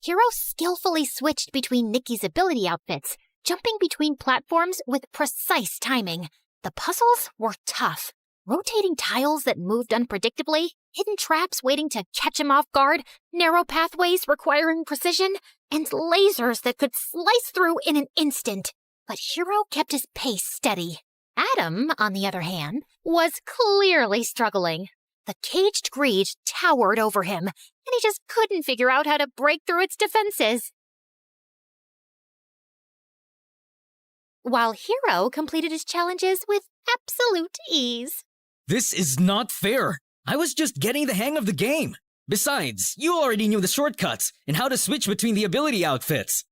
S5: Hero skillfully switched between Nikki's ability outfits, jumping between platforms with precise timing. The puzzles were tough. Rotating tiles that moved unpredictably, hidden traps waiting to catch him off guard, narrow pathways requiring precision, and lasers that could slice through in an instant. But Hero kept his pace steady. Adam, on the other hand, was clearly struggling. The caged greed towered over him, and he just couldn't figure out how to break through its defenses. While Hero completed his challenges with absolute ease.
S4: This is not fair. I was just getting the hang of the game. Besides, you already knew the shortcuts and how to switch between the ability outfits.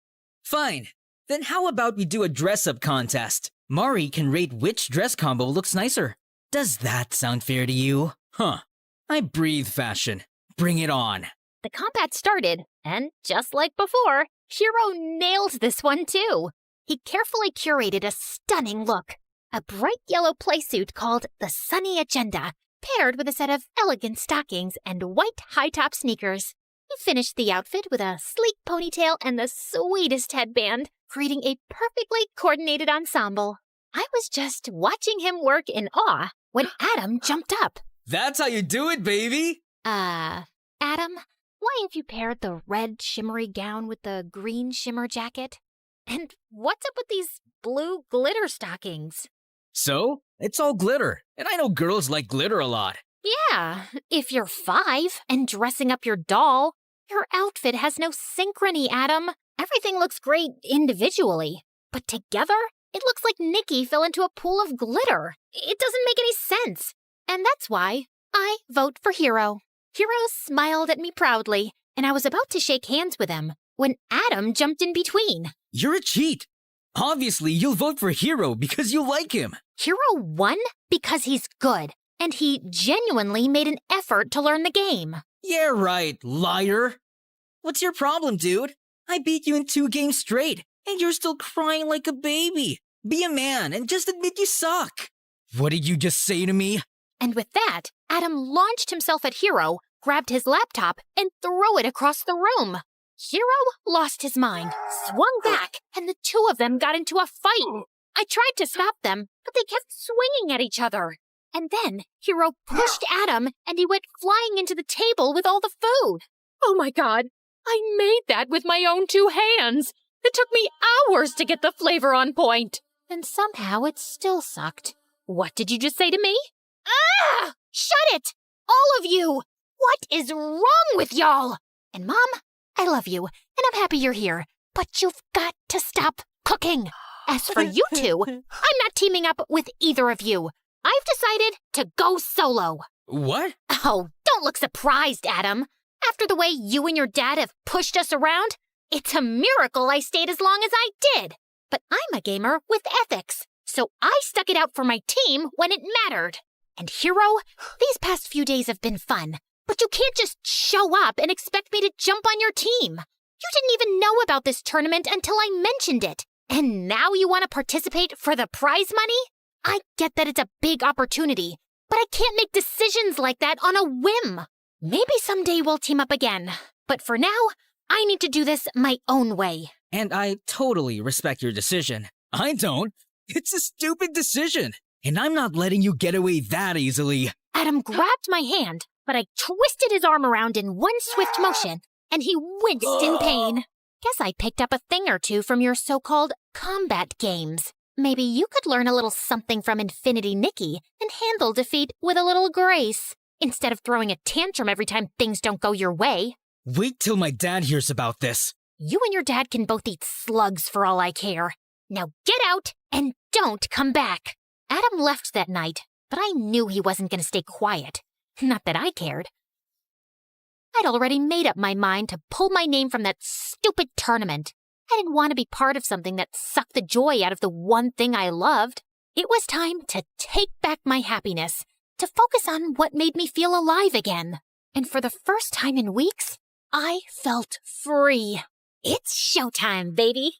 S4: Fine. Then how about we do a dress-up contest? Mari can rate which dress combo looks nicer. Does that sound fair to you? Huh. I breathe fashion. Bring it on.
S5: The combat started, and just like before, Hero nailed this one too. He carefully curated a stunning look. A bright yellow playsuit called the Sunny Agenda, paired with a set of elegant stockings and white high-top sneakers. He finished the outfit with a sleek ponytail and the sweetest headband, creating a perfectly coordinated ensemble. I was just watching him work in awe when Adam jumped up.
S4: That's how you do it, baby!
S5: Adam, why have you paired the red shimmery gown with the green shimmer jacket? And what's up with these blue glitter stockings?
S4: So, it's all glitter, and I know girls like glitter a lot.
S5: Yeah, if you're 5 and dressing up your doll, your outfit has no synchrony, Adam. Everything looks great individually, but together, it looks like Nikki fell into a pool of glitter. It doesn't make any sense. And that's why I vote for Hero. Hero smiled at me proudly, and I was about to shake hands with him when Adam jumped in between.
S4: You're a cheat. Obviously, you'll vote for Hero because you like him.
S5: Hero won because he's good, and he genuinely made an effort to learn the game.
S4: Yeah, right, liar. What's your problem, dude? I beat you in 2 games straight, and you're still crying like a baby. Be a man and just admit you suck. What did you just say to me?
S5: And with that, Adam launched himself at Hero, grabbed his laptop, and threw it across the room. Hero lost his mind, swung back, and the two of them got into a fight. I tried to stop them, but they kept swinging at each other. And then Hero pushed Adam, and he went flying into the table with all the food. Oh my God, I made that with my own 2 hands. It took me hours to get the flavor on point. And somehow it still sucked. What did you just say to me? Ah! Shut it! All of you! What is wrong with y'all? And Mom, I love you, and I'm happy you're here, but you've got to stop cooking. As for you two, I'm not teaming up with either of you. I've decided to go solo.
S4: What?
S5: Oh, don't look surprised, Adam. After the way you and your dad have pushed us around, it's a miracle I stayed as long as I did. But I'm a gamer with ethics, so I stuck it out for my team when it mattered. And Hero, these past few days have been fun, but you can't just show up and expect me to jump on your team. You didn't even know about this tournament until I mentioned it. And now you want to participate for the prize money? I get that it's a big opportunity, but I can't make decisions like that on a whim. Maybe someday we'll team up again, but for now, I need to do this my own way.
S4: And I totally respect your decision. I don't. It's a stupid decision, and I'm not letting you get away that easily.
S5: Adam grabbed my hand, but I twisted his arm around in one swift motion, and he winced in pain. Guess I picked up a thing or two from your so-called combat games. Maybe you could learn a little something from Infinity Nikki and handle defeat with a little grace, instead of throwing a tantrum every time things don't go your way.
S4: Wait till my dad hears about this.
S5: You and your dad can both eat slugs for all I care. Now get out and don't come back. Adam left that night, but I knew he wasn't going to stay quiet. Not that I cared. I'd already made up my mind to pull my name from that stupid tournament. I didn't want to be part of something that sucked the joy out of the one thing I loved. It was time to take back my happiness, to focus on what made me feel alive again. And for the first time in weeks, I felt free. It's showtime, baby.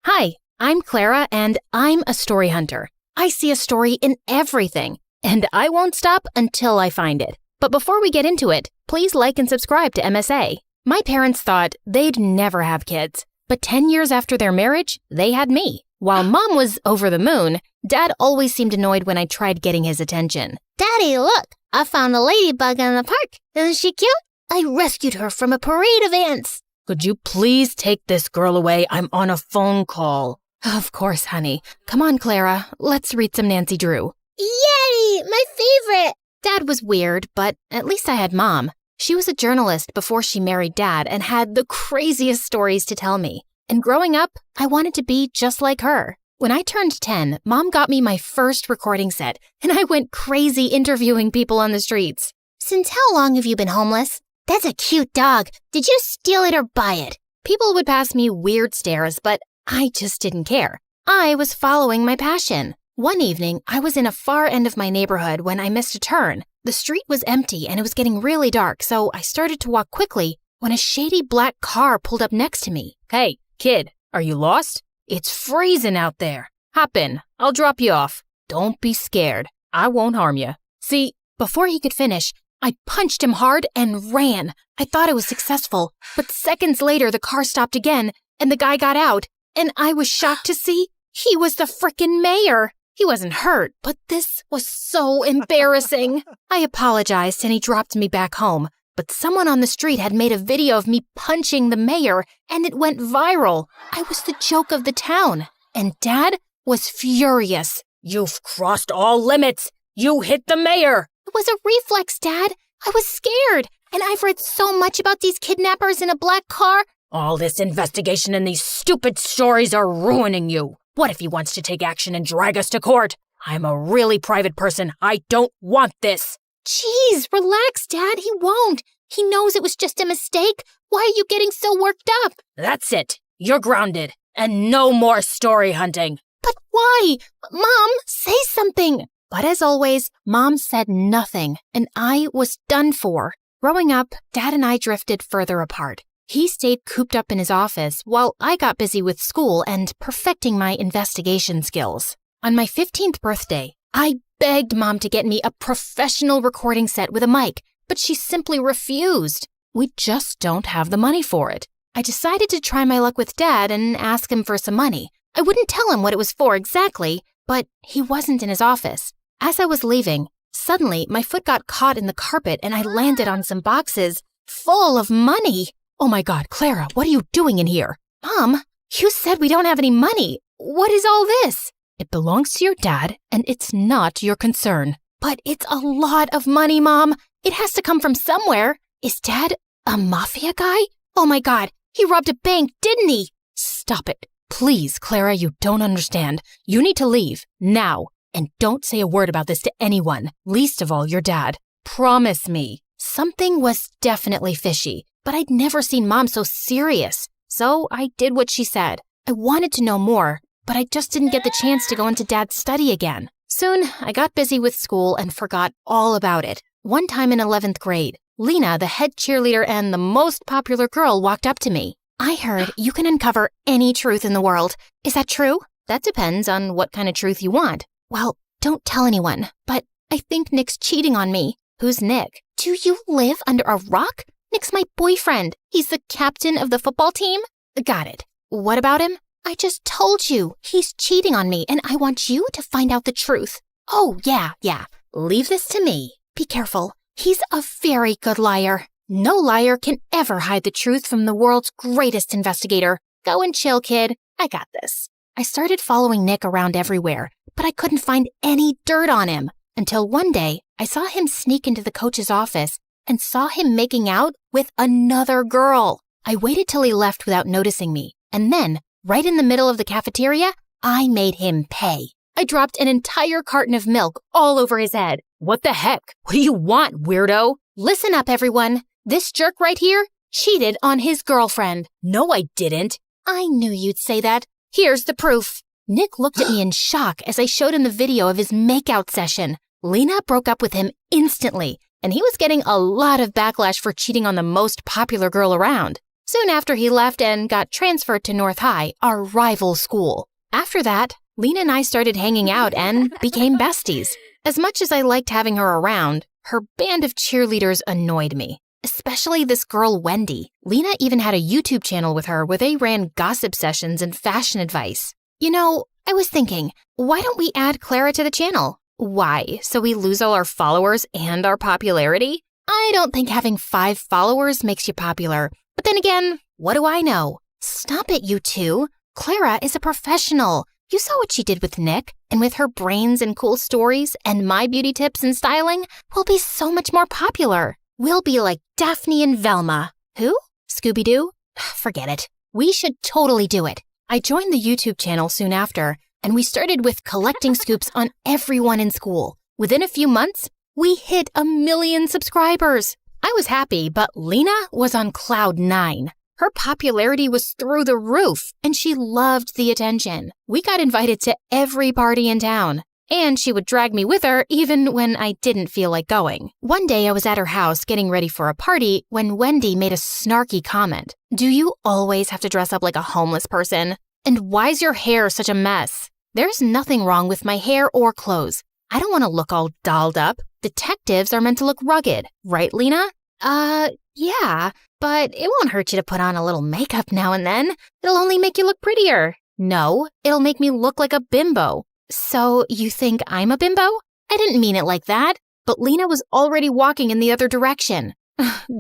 S5: Hi, I'm Clara, and I'm a story hunter. I see a story in everything, and I won't stop until I find it. But before we get into it, please like and subscribe to MSA. My parents thought they'd never have kids, but 10 years after their marriage, they had me. While Mom was over the moon, Dad always seemed annoyed when I tried getting his attention.
S15: Daddy, look! I found a ladybug in the park. Isn't she cute? I rescued her from a parade of ants.
S2: Could you please take this girl away? I'm on a phone call.
S1: Of course, honey. Come on, Clara. Let's read some Nancy Drew.
S15: Yay! My favorite!
S1: Dad was weird, but at least I had Mom. She was a journalist before she married Dad and had the craziest stories to tell me. And growing up, I wanted to be just like her. When I turned 10, Mom got me my first recording set, and I went crazy interviewing people on the streets.
S15: Since how long have you been homeless? That's a cute dog. Did you steal it or buy it?
S1: People would pass me weird stares, but I just didn't care. I was following my passion. One evening, I was in a far end of my neighborhood when I missed a turn. The street was empty and it was getting really dark, so I started to walk quickly when a shady black car pulled up next to me.
S2: Hey, kid, are you lost? It's freezing out there. Hop in. I'll drop you off. Don't be scared. I won't harm you.
S1: See, before he could finish, I punched him hard and ran. I thought I was successful, but seconds later the car stopped again and the guy got out, and I was shocked to see he was the frickin' mayor. He wasn't hurt, but this was so embarrassing. I apologized and he dropped me back home, but someone on the street had made a video of me punching the mayor and it went viral. I was the joke of the town, and Dad was furious.
S2: You've crossed all limits. You hit the mayor.
S1: It was a reflex, Dad. I was scared, and I've read so much about these kidnappers in a black car.
S2: All this investigation and these stupid stories are ruining you. What if he wants to take action and drag us to court? I'm a really private person. I don't want this.
S1: Jeez, relax, Dad. He won't. He knows it was just a mistake. Why are you getting so worked up?
S2: That's it. You're grounded. And no more story hunting.
S1: But why? Mom, say something. But as always, Mom said nothing, and I was done for. Growing up, Dad and I drifted further apart. He stayed cooped up in his office while I got busy with school and perfecting my investigation skills. On my 15th birthday, I begged Mom to get me a professional recording set with a mic, but she simply refused. We just don't have the money for it. I decided to try my luck with Dad and ask him for some money. I wouldn't tell him what it was for exactly, but he wasn't in his office. As I was leaving, suddenly my foot got caught in the carpet and I landed on some boxes full of money.
S2: Oh my God, Clara, what are you doing in here?
S1: Mom, you said we don't have any money. What is all this?
S2: It belongs to your dad and it's not your concern.
S1: But it's a lot of money, Mom. It has to come from somewhere. Is Dad a mafia guy? Oh my God, he robbed a bank, didn't he?
S2: Stop it. Please, Clara, you don't understand. You need to leave, now. And don't say a word about this to anyone, least of all your dad. Promise me.
S1: Something was definitely fishy, but I'd never seen Mom so serious. So I did what she said. I wanted to know more, but I just didn't get the chance to go into Dad's study again. Soon, I got busy with school and forgot all about it. One time in 11th grade, Lena, the head cheerleader and the most popular girl, walked up to me. I heard you can uncover any truth in the world. Is that true? That depends on what kind of truth you want. Well, don't tell anyone, but I think Nick's cheating on me. Who's Nick? Do you live under a rock? Nick's my boyfriend. He's the captain of the football team. Got it. What about him? I just told you. He's cheating on me, and I want you to find out the truth. Oh, yeah. Leave this to me. Be careful. He's a very good liar. No liar can ever hide the truth from the world's greatest investigator. Go and chill, kid. I got this. I started following Nick around everywhere, but I couldn't find any dirt on him until one day I saw him sneak into the coach's office and saw him making out with another girl. I waited till he left without noticing me, and then, right in the middle of the cafeteria, I made him pay. I dropped an entire carton of milk all over his head.
S2: What the heck? What do you want, weirdo?
S1: Listen up, everyone. This jerk right here cheated on his girlfriend.
S2: No, I didn't.
S1: I knew you'd say that. Here's the proof. Nick looked at me in shock as I showed him the video of his makeout session. Lena broke up with him instantly, and he was getting a lot of backlash for cheating on the most popular girl around. Soon after, he left and got transferred to North High, our rival school. After that, Lena and I started hanging out and became besties. As much as I liked having her around, her band of cheerleaders annoyed me. Especially this girl, Wendy. Lena even had a YouTube channel with her where they ran gossip sessions and fashion advice. You know, I was thinking, why don't we add Clara to the channel? Why? So we lose all our followers and our popularity? I don't think having 5 followers makes you popular. But then again, what do I know? Stop it, you two. Clara is a professional. You saw what she did with Nick, and with her brains and cool stories and my beauty tips and styling, we'll be so much more popular. We'll be like Daphne and Velma. Who? Scooby-Doo? Forget it. We should totally do it. I joined the YouTube channel soon after, and we started with collecting scoops on everyone in school. Within a few months, we hit 1 million subscribers. I was happy, but Lena was on cloud 9. Her popularity was through the roof, and she loved the attention. We got invited to every party in town, and she would drag me with her even when I didn't feel like going. One day I was at her house getting ready for a party when Wendy made a snarky comment. Do you always have to dress up like a homeless person? And why's your hair such a mess? There's nothing wrong with my hair or clothes. I don't want to look all dolled up. Detectives are meant to look rugged, right, Lena? Yeah, but it won't hurt you to put on a little makeup now and then. It'll only make you look prettier. No, it'll make me look like a bimbo. So you think I'm a bimbo? I didn't mean it like that. But Lena was already walking in the other direction.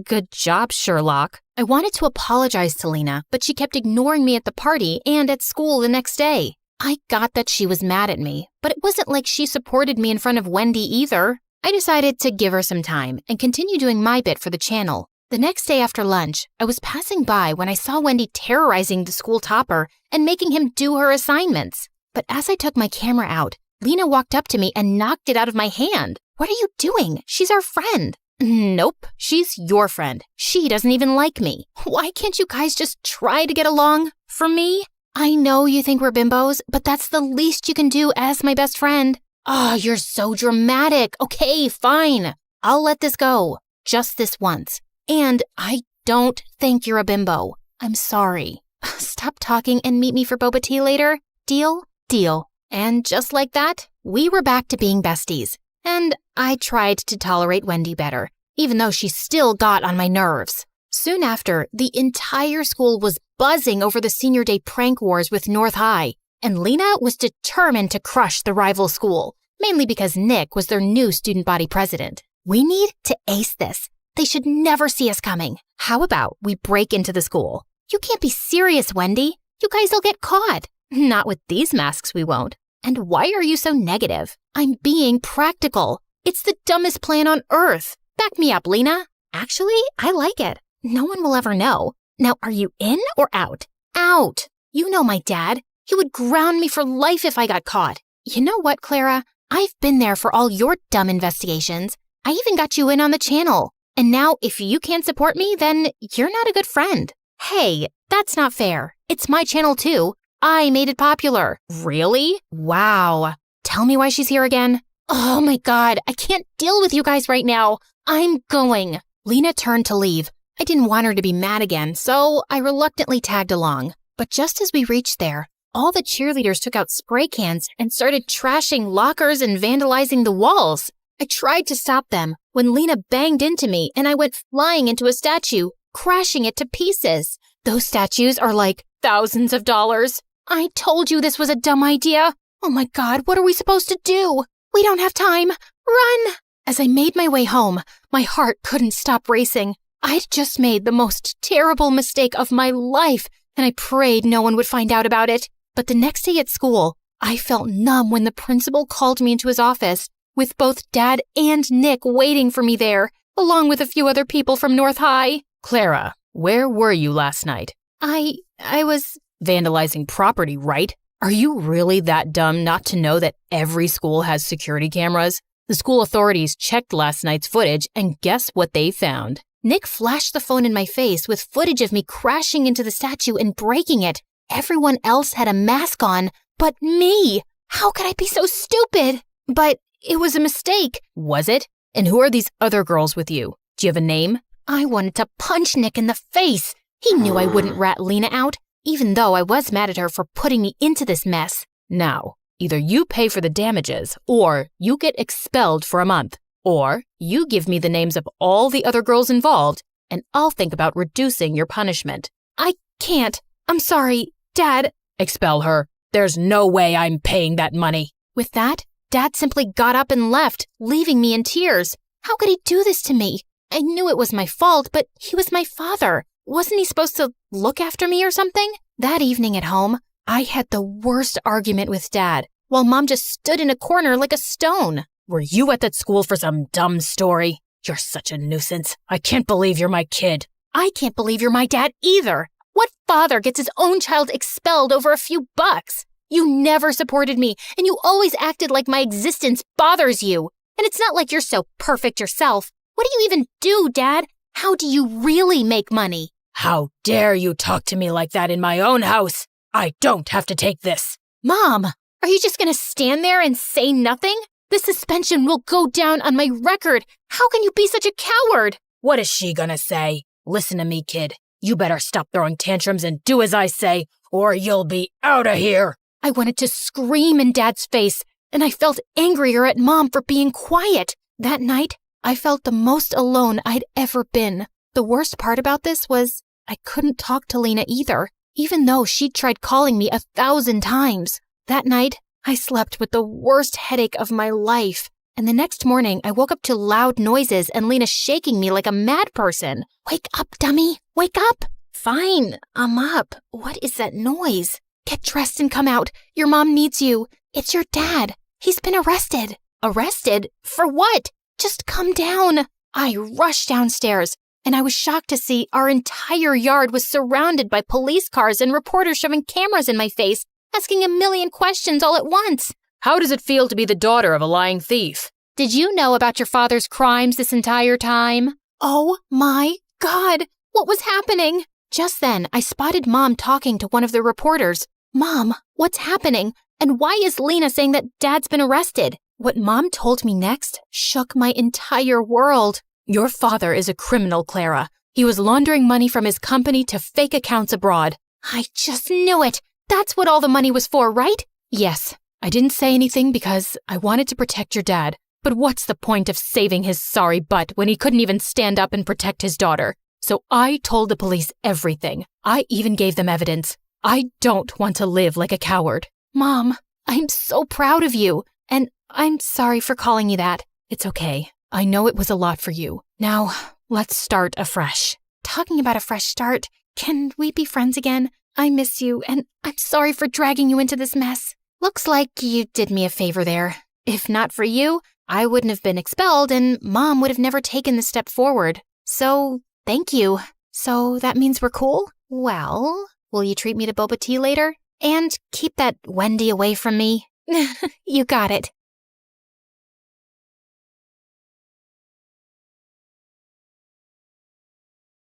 S1: Good job, Sherlock. I wanted to apologize to Lena, but she kept ignoring me at the party and at school the next day. I got that she was mad at me, but it wasn't like she supported me in front of Wendy either. I decided to give her some time and continue doing my bit for the channel. The next day after lunch, I was passing by when I saw Wendy terrorizing the school topper and making him do her assignments. But as I took my camera out, Lena walked up to me and knocked it out of my hand. What are you doing? She's our friend. Nope, she's your friend. She doesn't even like me. Why can't you guys just try to get along? For me? I know you think we're bimbos, but that's the least you can do as my best friend. Oh, you're so dramatic. Okay, fine. I'll let this go. Just this once. And I don't think you're a bimbo. I'm sorry. Stop talking and meet me for boba tea later. Deal? Deal. And just like that, we were back to being besties. And I tried to tolerate Wendy better, even though she still got on my nerves. Soon after, the entire school was buzzing over the senior day prank wars with North High, and Lena was determined to crush the rival school, mainly because Nick was their new student body president. We need to ace this. They should never see us coming. How about we break into the school? You can't be serious, Wendy. You guys will get caught. Not with these masks, we won't. And why are you so negative? I'm being practical. It's the dumbest plan on earth. Back me up, Lena. Actually, I like it. No one will ever know. Now, are you in or out? Out. You know my dad. He would ground me for life if I got caught. You know what, Clara? I've been there for all your dumb investigations. I even got you in on the channel. And now, if you can't support me, then you're not a good friend. Hey, that's not fair. It's my channel too. I made it popular. Really? Wow. Tell me why she's here again. Oh my God, I can't deal with you guys right now. I'm going. Lena turned to leave. I didn't want her to be mad again, so I reluctantly tagged along. But just as we reached there, all the cheerleaders took out spray cans and started trashing lockers and vandalizing the walls. I tried to stop them when Lena banged into me and I went flying into a statue, crashing it to pieces. Those statues are like thousands of dollars. I told you this was a dumb idea. Oh my God, what are we supposed to do? We don't have time. Run! As I made my way home, my heart couldn't stop racing. I'd just made the most terrible mistake of my life, and I prayed no one would find out about it. But the next day at school, I felt numb when the principal called me into his office, with both Dad and Nick waiting for me there, along with a few other people from North High.
S2: Clara, where were you last night?
S1: I was
S2: vandalizing property, right? Are you really that dumb not to know that every school has security cameras? The school authorities checked last night's footage, and guess what they found?
S1: Nick flashed the phone in my face with footage of me crashing into the statue and breaking it. Everyone else had a mask on, but me. How could I be so stupid? But it was a mistake.
S2: Was it? And who are these other girls with you? Do you have a name?
S1: I wanted to punch Nick in the face. He knew I wouldn't rat Lena out, even though I was mad at her for putting me into this mess.
S2: Now, either you pay for the damages, or you get expelled for a month, or you give me the names of all the other girls involved, and I'll think about reducing your punishment.
S1: I can't. I'm sorry, Dad.
S2: Expel her. There's no way I'm paying that money.
S1: With that, Dad simply got up and left, leaving me in tears. How could he do this to me? I knew it was my fault, but he was my father. Wasn't he supposed to look after me or something? That evening at home, I had the worst argument with Dad, while Mom just stood in a corner like a stone.
S2: Were you at that school for some dumb story? You're such a nuisance. I can't believe you're my kid.
S1: I can't believe you're my dad either. What father gets his own child expelled over a few bucks? You never supported me, and you always acted like my existence bothers you. And it's not like you're so perfect yourself. What do you even do, Dad? How do you really make money?
S2: How dare you talk to me like that in my own house? I don't have to take this.
S1: Mom, are you just going to stand there and say nothing? The suspension will go down on my record. How can you be such a coward?
S2: What is she gonna say? Listen to me, kid. You better stop throwing tantrums and do as I say, or you'll be out of here.
S1: I wanted to scream in Dad's face, and I felt angrier at Mom for being quiet. That night, I felt the most alone I'd ever been. The worst part about this was I couldn't talk to Lena either, even though she'd tried calling me 1,000 times. That night, I slept with the worst headache of my life. And the next morning, I woke up to loud noises and Lena shaking me like a mad person. Wake up, dummy. Wake up. Fine, I'm up. What is that noise? Get dressed and come out. Your mom needs you. It's your dad. He's been arrested. Arrested? For what? Just come down. I rushed downstairs, and I was shocked to see our entire yard was surrounded by police cars and reporters shoving cameras in my face, asking a million questions all at once.
S2: How does it feel to be the daughter of a lying thief?
S1: Did you know about your father's crimes this entire time? Oh my God, what was happening? Just then, I spotted Mom talking to one of the reporters. Mom, what's happening? And why is Lena saying that Dad's been arrested? What Mom told me next shook my entire world.
S2: Your father is a criminal, Clara. He was laundering money from his company to fake accounts abroad.
S1: I just knew it. That's what all the money was for, right?
S2: Yes. I didn't say anything because I wanted to protect your dad. But what's the point of saving his sorry butt when he couldn't even stand up and protect his daughter? So I told the police everything. I even gave them evidence. I don't want to live like a coward.
S1: Mom, I'm so proud of you. And I'm sorry for calling you that.
S2: It's okay. I know it was a lot for you. Now, let's start afresh.
S1: Talking about a fresh start, can we be friends again? I miss you, and I'm sorry for dragging you into this mess. Looks like you did me a favor there. If not for you, I wouldn't have been expelled, and Mom would have never taken the step forward. So, thank you. So that means we're cool? Well, will you treat me to boba tea later? And keep that Wendy away from me? You got it.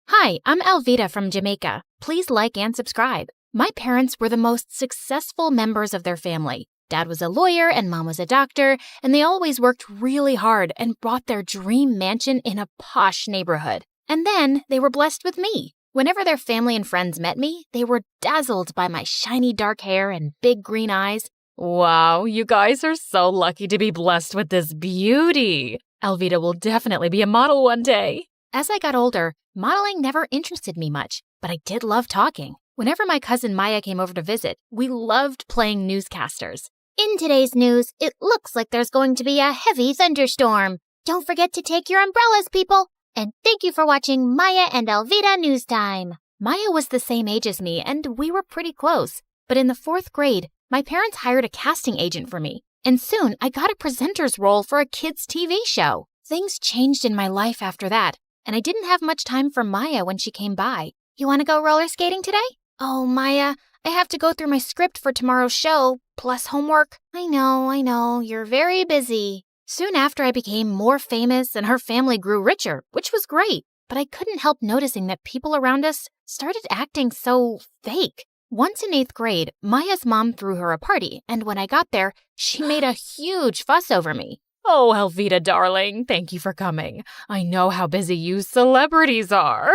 S1: Hi, I'm Alvita from Jamaica. Please like and subscribe. My parents were the most successful members of their family. Dad was a lawyer and Mom was a doctor, and they always worked really hard and bought their dream mansion in a posh neighborhood. And then they were blessed with me. Whenever their family and friends met me, they were dazzled by my shiny dark hair and big green eyes.
S2: Wow, you guys are so lucky to be blessed with this beauty. Alvida will definitely be a model one day.
S1: As I got older, modeling never interested me much, but I did love talking. Whenever my cousin Maya came over to visit, we loved playing newscasters.
S15: In today's news, it looks like there's going to be a heavy thunderstorm. Don't forget to take your umbrellas, people. And thank you for watching Maya and Alvida News Time.
S1: Maya was the same age as me, and we were pretty close. But in the 4th grade, my parents hired a casting agent for me. And soon, I got a presenter's role for a kids' TV show. Things changed in my life after that, and I didn't have much time for Maya when she came by.
S15: You want to go roller skating today?
S1: Oh, Maya, I have to go through my script for tomorrow's show, plus homework.
S15: I know, you're very busy.
S1: Soon after, I became more famous and her family grew richer, which was great. But I couldn't help noticing that people around us started acting so fake. Once in 8th grade, Maya's mom threw her a party, and when I got there, she made a huge fuss over me.
S2: Oh, Alvida, darling, thank you for coming. I know how busy you celebrities are.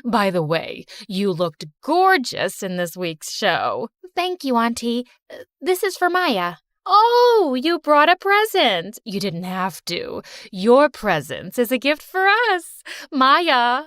S2: By the way, you looked gorgeous in this week's show.
S1: Thank you, Auntie. This is for Maya.
S2: Oh, you brought a present. You didn't have to. Your presence is a gift for us. Maya!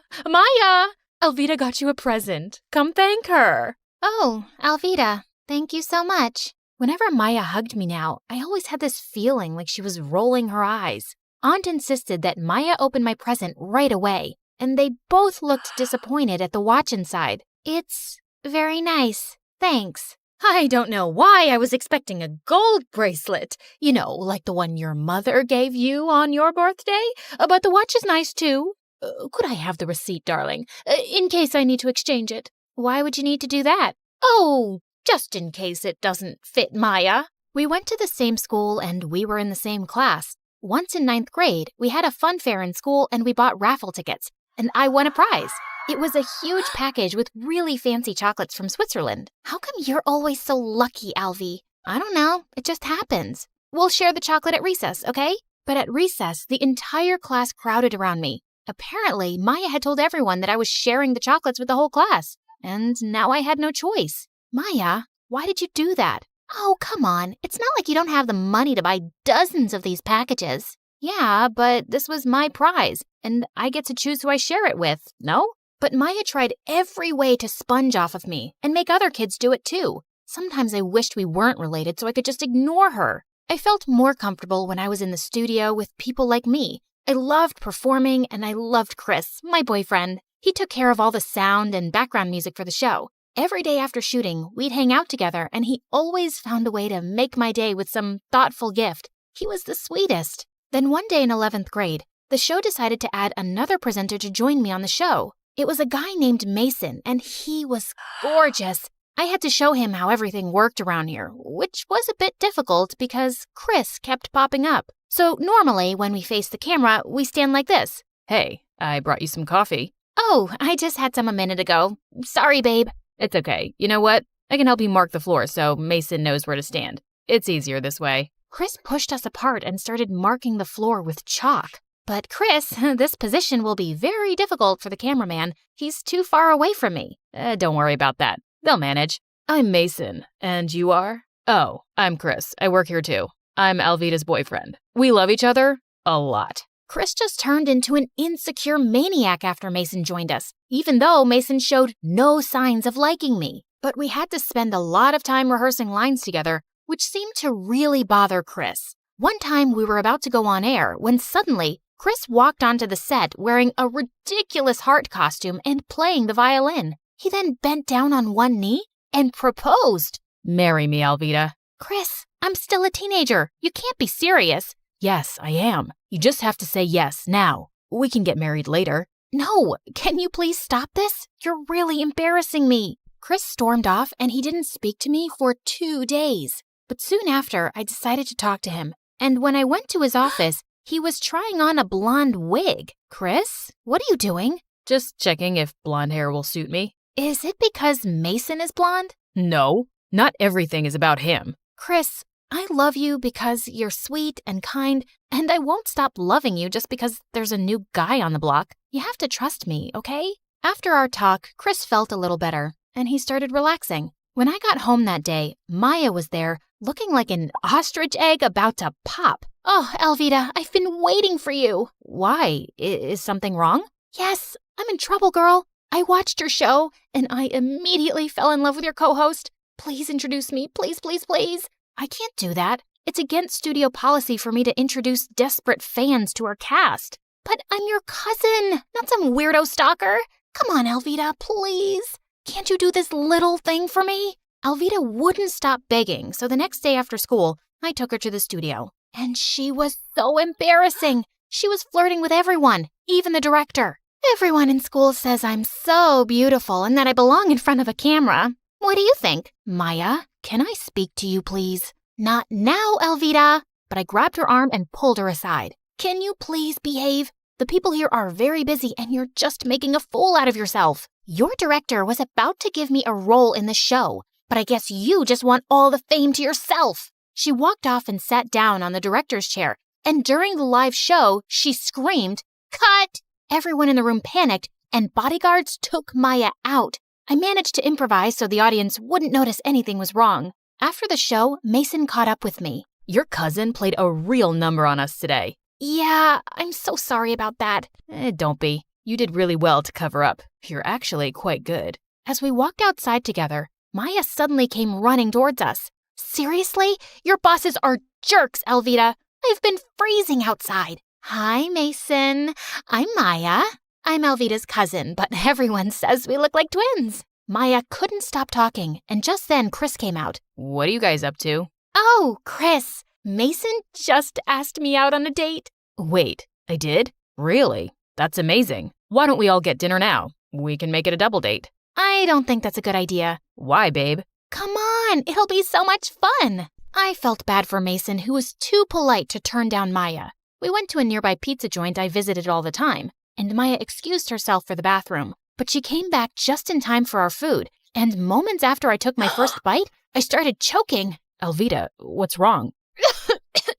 S2: Alvida got you a present. Come thank her.
S1: Oh, Alvida, thank you so much. Whenever Maya hugged me now, I always had this feeling like she was rolling her eyes. Aunt insisted that Maya open my present right away, and they both looked disappointed at the watch inside.
S15: It's very nice. Thanks.
S1: I don't know why I was expecting a gold bracelet. You know, like the one your mother gave you on your birthday. But the watch is nice too. Could I have the receipt, darling, in case I need to exchange it?
S15: Why would you need to do that?
S1: Oh, just in case it doesn't fit Maya. We went to the same school and we were in the same class. Once in 9th grade, we had a fun fair in school and we bought raffle tickets. And I won a prize. It was a huge package with really fancy chocolates from Switzerland.
S15: How come you're always so lucky, Alvy?
S1: I don't know. It just happens. We'll share the chocolate at recess, okay? But at recess, the entire class crowded around me. Apparently, Maya had told everyone that I was sharing the chocolates with the whole class. And now I had no choice. Maya, why did you do that?
S15: Oh, come on. It's not like you don't have the money to buy dozens of these packages.
S1: Yeah, but this was my prize, and I get to choose who I share it with, no? But Maya tried every way to sponge off of me and make other kids do it too. Sometimes I wished we weren't related so I could just ignore her. I felt more comfortable when I was in the studio with people like me. I loved performing and I loved Chris, my boyfriend. He took care of all the sound and background music for the show. Every day after shooting, we'd hang out together and he always found a way to make my day with some thoughtful gift. He was the sweetest. Then one day in 11th grade, the show decided to add another presenter to join me on the show. It was a guy named Mason, and he was gorgeous. I had to show him how everything worked around here, which was a bit difficult because Chris kept popping up. So normally, when we face the camera, we stand like this.
S2: Hey, I brought you some coffee.
S1: Oh, I just had some a minute ago. Sorry, babe.
S2: It's okay. You know what? I can help you mark the floor so Mason knows where to stand. It's easier this way.
S1: Chris pushed us apart and started marking the floor with chalk. But Chris, this position will be very difficult for the cameraman. He's too far away from me.
S2: Don't worry about that. They'll manage. I'm Mason. And you are? Oh, I'm Chris. I work here too. I'm Alvida's boyfriend. We love each other a lot.
S1: Chris just turned into an insecure maniac after Mason joined us, even though Mason showed no signs of liking me. But we had to spend a lot of time rehearsing lines together, which seemed to really bother Chris. One time we were about to go on air when suddenly Chris walked onto the set wearing a ridiculous heart costume and playing the violin. He then bent down on one knee and proposed.
S2: Marry me, Alvida.
S1: Chris, I'm still a teenager. You can't be serious.
S2: Yes, I am. You just have to say yes now. We can get married later.
S1: No, can you please stop this? You're really embarrassing me. Chris stormed off and he didn't speak to me for 2 days. But soon after, I decided to talk to him. And when I went to his office, he was trying on a blonde wig. Chris, what are you doing?
S2: Just checking if blonde hair will suit me.
S1: Is it because Mason is blonde?
S2: No, not everything is about him.
S1: Chris, I love you because you're sweet and kind, and I won't stop loving you just because there's a new guy on the block. You have to trust me, okay? After our talk, Chris felt a little better, and he started relaxing. When I got home that day, Maya was there, looking like an ostrich egg about to pop. Oh, Alvida, I've been waiting for you. Why? Is something wrong? Yes, I'm in trouble, girl. I watched your show, and I immediately fell in love with your co-host. Please introduce me, please, please, please. I can't do that. It's against studio policy for me to introduce desperate fans to our cast. But I'm your cousin, not some weirdo stalker. Come on, Alvida, please. Can't you do this little thing for me? Alvida wouldn't stop begging, so the next day after school, I took her to the studio. And she was so embarrassing. She was flirting with everyone, even the director. Everyone in school says I'm so beautiful and that I belong in front of a camera. What do you think? Maya, can I speak to you, please? Not now, Alvida. But I grabbed her arm and pulled her aside. Can you please behave? The people here are very busy and you're just making a fool out of yourself. Your director was about to give me a role in the show, but I guess you just want all the fame to yourself. She walked off and sat down on the director's chair, and during the live show, she screamed, "Cut!" Everyone in the room panicked, and bodyguards took Maya out. I managed to improvise so the audience wouldn't notice anything was wrong. After the show, Mason caught up with me.
S2: Your cousin played a real number on us today.
S1: Yeah, I'm so sorry about that.
S2: Don't be. You did really well to cover up. You're actually quite good.
S1: As we walked outside together, Maya suddenly came running towards us. Seriously? Your bosses are jerks, Alvida. I've been freezing outside. Hi, Mason. I'm Maya. I'm Alvida's cousin, but everyone says we look like twins. Maya couldn't stop talking, and just then Chris came out.
S2: What are you guys up to?
S1: Oh, Chris. Mason just asked me out on a date.
S2: Wait, I did? Really? That's amazing. Why don't we all get dinner now? We can make it a double date.
S1: I don't think that's a good idea.
S2: Why, babe?
S1: Come on, it'll be so much fun. I felt bad for Mason, who was too polite to turn down Maya. We went to a nearby pizza joint I visited all the time, and Maya excused herself for the bathroom. But she came back just in time for our food, and moments after I took my first bite, I started choking.
S2: Alvida, what's wrong?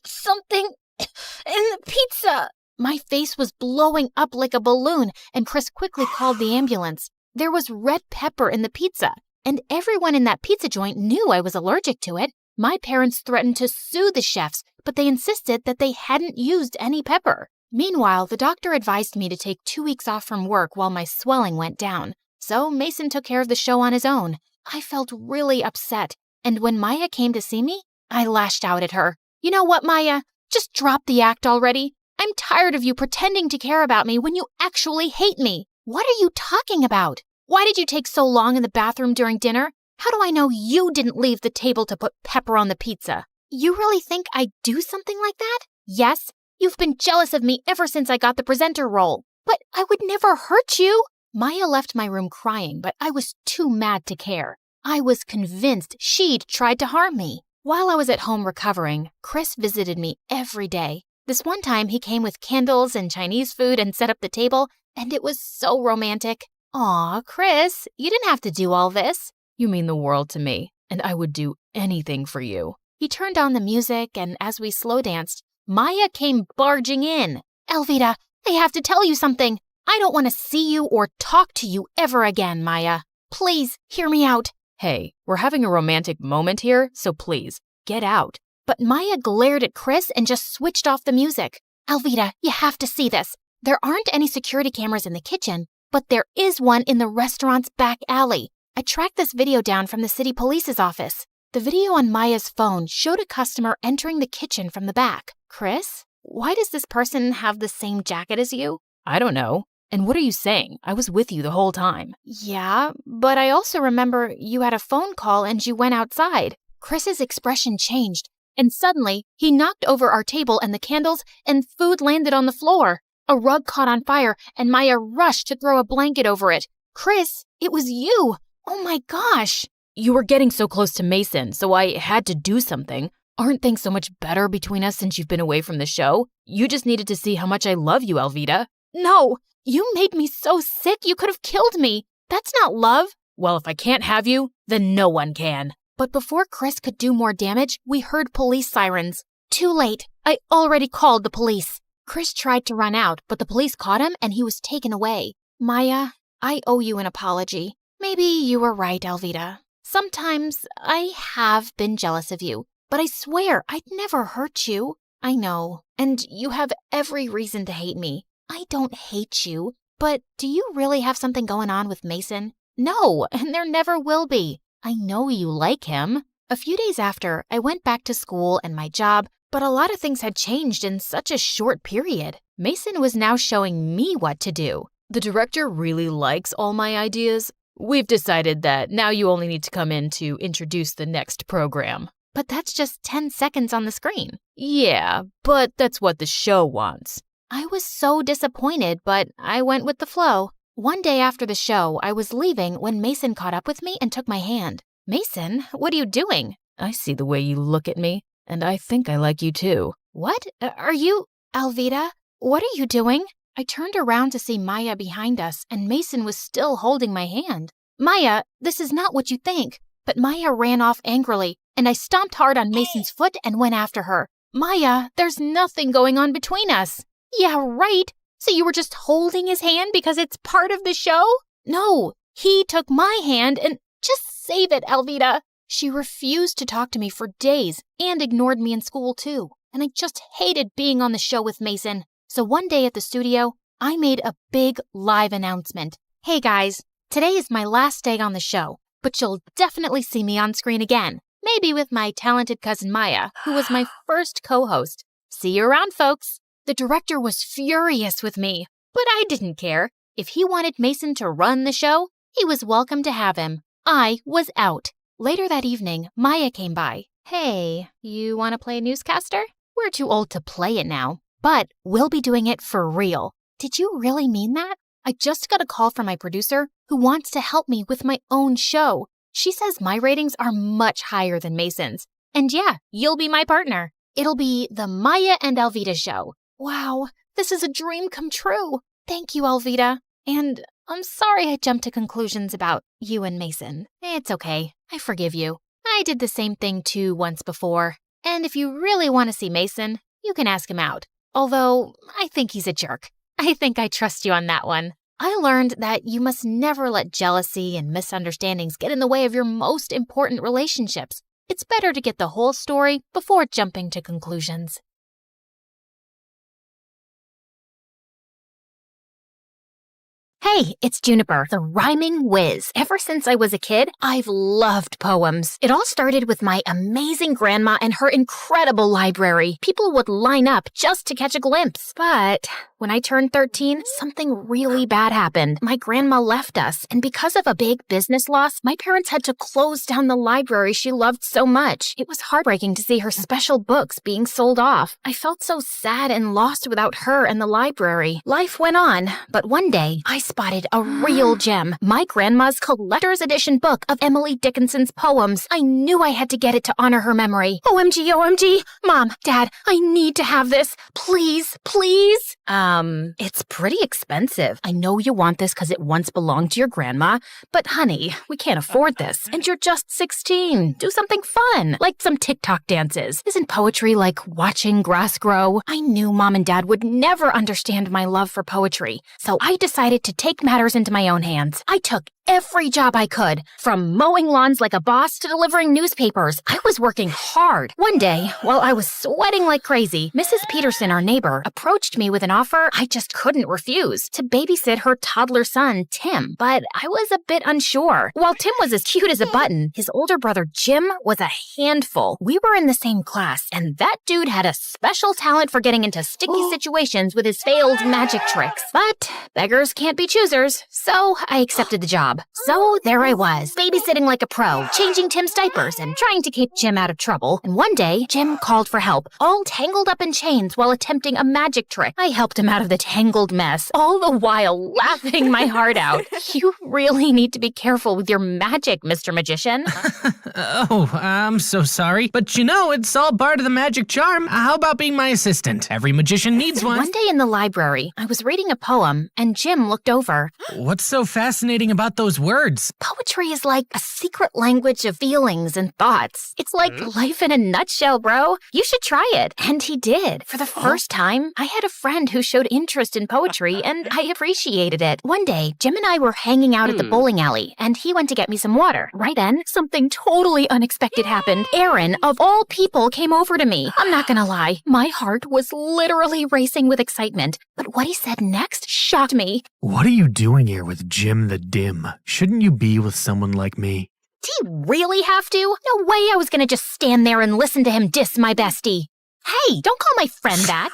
S1: Something in the pizza. My face was blowing up like a balloon, and Chris quickly called the ambulance. There was red pepper in the pizza, and everyone in that pizza joint knew I was allergic to it. My parents threatened to sue the chefs, but they insisted that they hadn't used any pepper. Meanwhile, the doctor advised me to take 2 weeks off from work while my swelling went down. So Mason took care of the show on his own. I felt really upset, and when Maya came to see me, I lashed out at her. You know what, Maya? Just drop the act already. I'm tired of you pretending to care about me when you actually hate me. What are you talking about? Why did you take so long in the bathroom during dinner? How do I know you didn't leave the table to put pepper on the pizza? You really think I'd do something like that? Yes, you've been jealous of me ever since I got the presenter role. But I would never hurt you. Maya left my room crying, but I was too mad to care. I was convinced she'd tried to harm me. While I was at home recovering, Chris visited me every day. This one time he came with candles and Chinese food and set up the table, and it was so romantic. Aw, Chris, you didn't have to do all this.
S2: You mean the world to me, and I would do anything for you.
S1: He turned on the music, and as we slow danced, Maya came barging in. Alvida, I have to tell you something. I don't want to see you or talk to you ever again, Maya. Please, hear me out.
S2: Hey, we're having a romantic moment here, so please, get out.
S1: But Maya glared at Chris and just switched off the music. Alvida, you have to see this. There aren't any security cameras in the kitchen, but there is one in the restaurant's back alley. I tracked this video down from the city police's office. The video on Maya's phone showed a customer entering the kitchen from the back. Chris, why does this person have the same jacket as you?
S2: I don't know. And what are you saying? I was with you the whole time.
S1: Yeah, but I also remember you had a phone call and you went outside. Chris's expression changed, and suddenly he knocked over our table and the candles, and food landed on the floor. A rug caught on fire, and Maya rushed to throw a blanket over it. Chris, it was you! Oh my gosh!
S2: You were getting so close to Mason, so I had to do something. Aren't things so much better between us since you've been away from the show? You just needed to see how much I love you, Alvida.
S1: No! You made me so sick you could have killed me. That's not love.
S2: Well, if I can't have you, then no one can.
S1: But before Chris could do more damage, we heard police sirens. Too late. I already called the police. Chris tried to run out, but the police caught him and he was taken away. Maya, I owe you an apology. Maybe you were right, Alvida. Sometimes I have been jealous of you, but I swear I'd never hurt you. I know, and you have every reason to hate me. I don't hate you, but do you really have something going on with Mason? No, and there never will be. I know you like him. A few days after, I went back to school and my job, but a lot of things had changed in such a short period. Mason was now showing me what to do.
S2: The director really likes all my ideas. We've decided that now you only need to come in to introduce the next program.
S1: But that's just 10 seconds on the screen.
S2: Yeah, but that's what the show wants.
S1: I was so disappointed, but I went with the flow. One day after the show, I was leaving when Mason caught up with me and took my hand. Mason, what are you doing?
S2: I see the way you look at me, and I think I like you too.
S1: What? Are you... Alvita? What are you doing? I turned around to see Maya behind us, and Mason was still holding my hand. Maya, this is not what you think. But Maya ran off angrily, and I stomped hard on Mason's foot and went after her. Maya, there's nothing going on between us. Yeah, right. So you were just holding his hand because it's part of the show? No, he took my hand and... Just save it, Alvita. She refused to talk to me for days and ignored me in school too. And I just hated being on the show with Mason. So one day at the studio, I made a big live announcement. Hey guys, today is my last day on the show, but you'll definitely see me on screen again. Maybe with my talented cousin Maya, who was my first co-host. See you around, folks. The director was furious with me, but I didn't care. If he wanted Mason to run the show, he was welcome to have him. I was out. Later that evening, Maya came by. Hey, you want to play a newscaster? We're too old to play it now, but we'll be doing it for real. Did you really mean that? I just got a call from my producer who wants to help me with my own show. She says my ratings are much higher than Mason's. And yeah, you'll be my partner. It'll be the Maya and Alvita show. Wow, this is a dream come true. Thank you, Alvita. And I'm sorry I jumped to conclusions about you and Mason. It's okay. I forgive you. I did the same thing too once before. And if you really want to see Mason, you can ask him out. Although, I think he's a jerk. I think I trust you on that one. I learned that you must never let jealousy and misunderstandings get in the way of your most important relationships. It's better to get the whole story before jumping to conclusions. Hey, it's Juniper, the rhyming whiz. Ever since I was a kid, I've loved poems. It all started with my amazing grandma and her incredible library. People would line up just to catch a glimpse. But when I turned 13, something really bad happened. My grandma left us, and because of a big business loss, my parents had to close down the library she loved so much. It was heartbreaking to see her special books being sold off. I felt so sad and lost without her and the library. Life went on, but one day, I spotted a real gem. My grandma's collector's edition book of Emily Dickinson's poems. I knew I had to get it to honor her memory. OMG, OMG. Mom, Dad, I need to have this. Please, please. It's pretty expensive. I know you want this because it once belonged to your grandma, but honey, we can't afford this. And you're just 16. Do something fun, like some TikTok dances. Isn't poetry like watching grass grow? I knew Mom and Dad would never understand my love for poetry, so I decided to take matters into my own hands. I took every job I could, from mowing lawns like a boss to delivering newspapers. I was working hard. One day, while I was sweating like crazy, Mrs. Peterson, our neighbor, approached me with an offer I just couldn't refuse, to babysit her toddler son, Tim. But I was a bit unsure. While Tim was as cute as a button, his older brother Jim was a handful. We were in the same class, and that dude had a special talent for getting into sticky situations with his failed magic tricks. But beggars can't be choosers, so I accepted the job. So there I was, babysitting like a pro, changing Tim's diapers and trying to keep Jim out of trouble. And one day, Jim called for help, all tangled up in chains while attempting a magic trick. I helped him out of the tangled mess, all the while laughing my heart out. You really need to be careful with your magic, Mr. Magician.
S8: Oh, I'm so sorry. But you know, it's all part of the magic charm. How about being my assistant? Every magician needs one.
S1: One day in the library, I was reading a poem, and Jim looked over.
S8: What's so fascinating about those words?
S1: Poetry is like a secret language of feelings and thoughts. It's like life in a nutshell, bro. You should try it. And he did. For the first time, I had a friend who showed showed interest in poetry, and I appreciated it. One day, Jim and I were hanging out at the bowling alley, and he went to get me some water. Right then, something totally unexpected happened. Aaron, of all people, came over to me. I'm not gonna lie, my heart was literally racing with excitement, but what he said next shocked me.
S8: What are you doing here with Jim the Dim? Shouldn't you be with someone like me?
S1: Did he really have to? No way I was gonna just stand there and listen to him diss my bestie. Hey, don't call my friend that.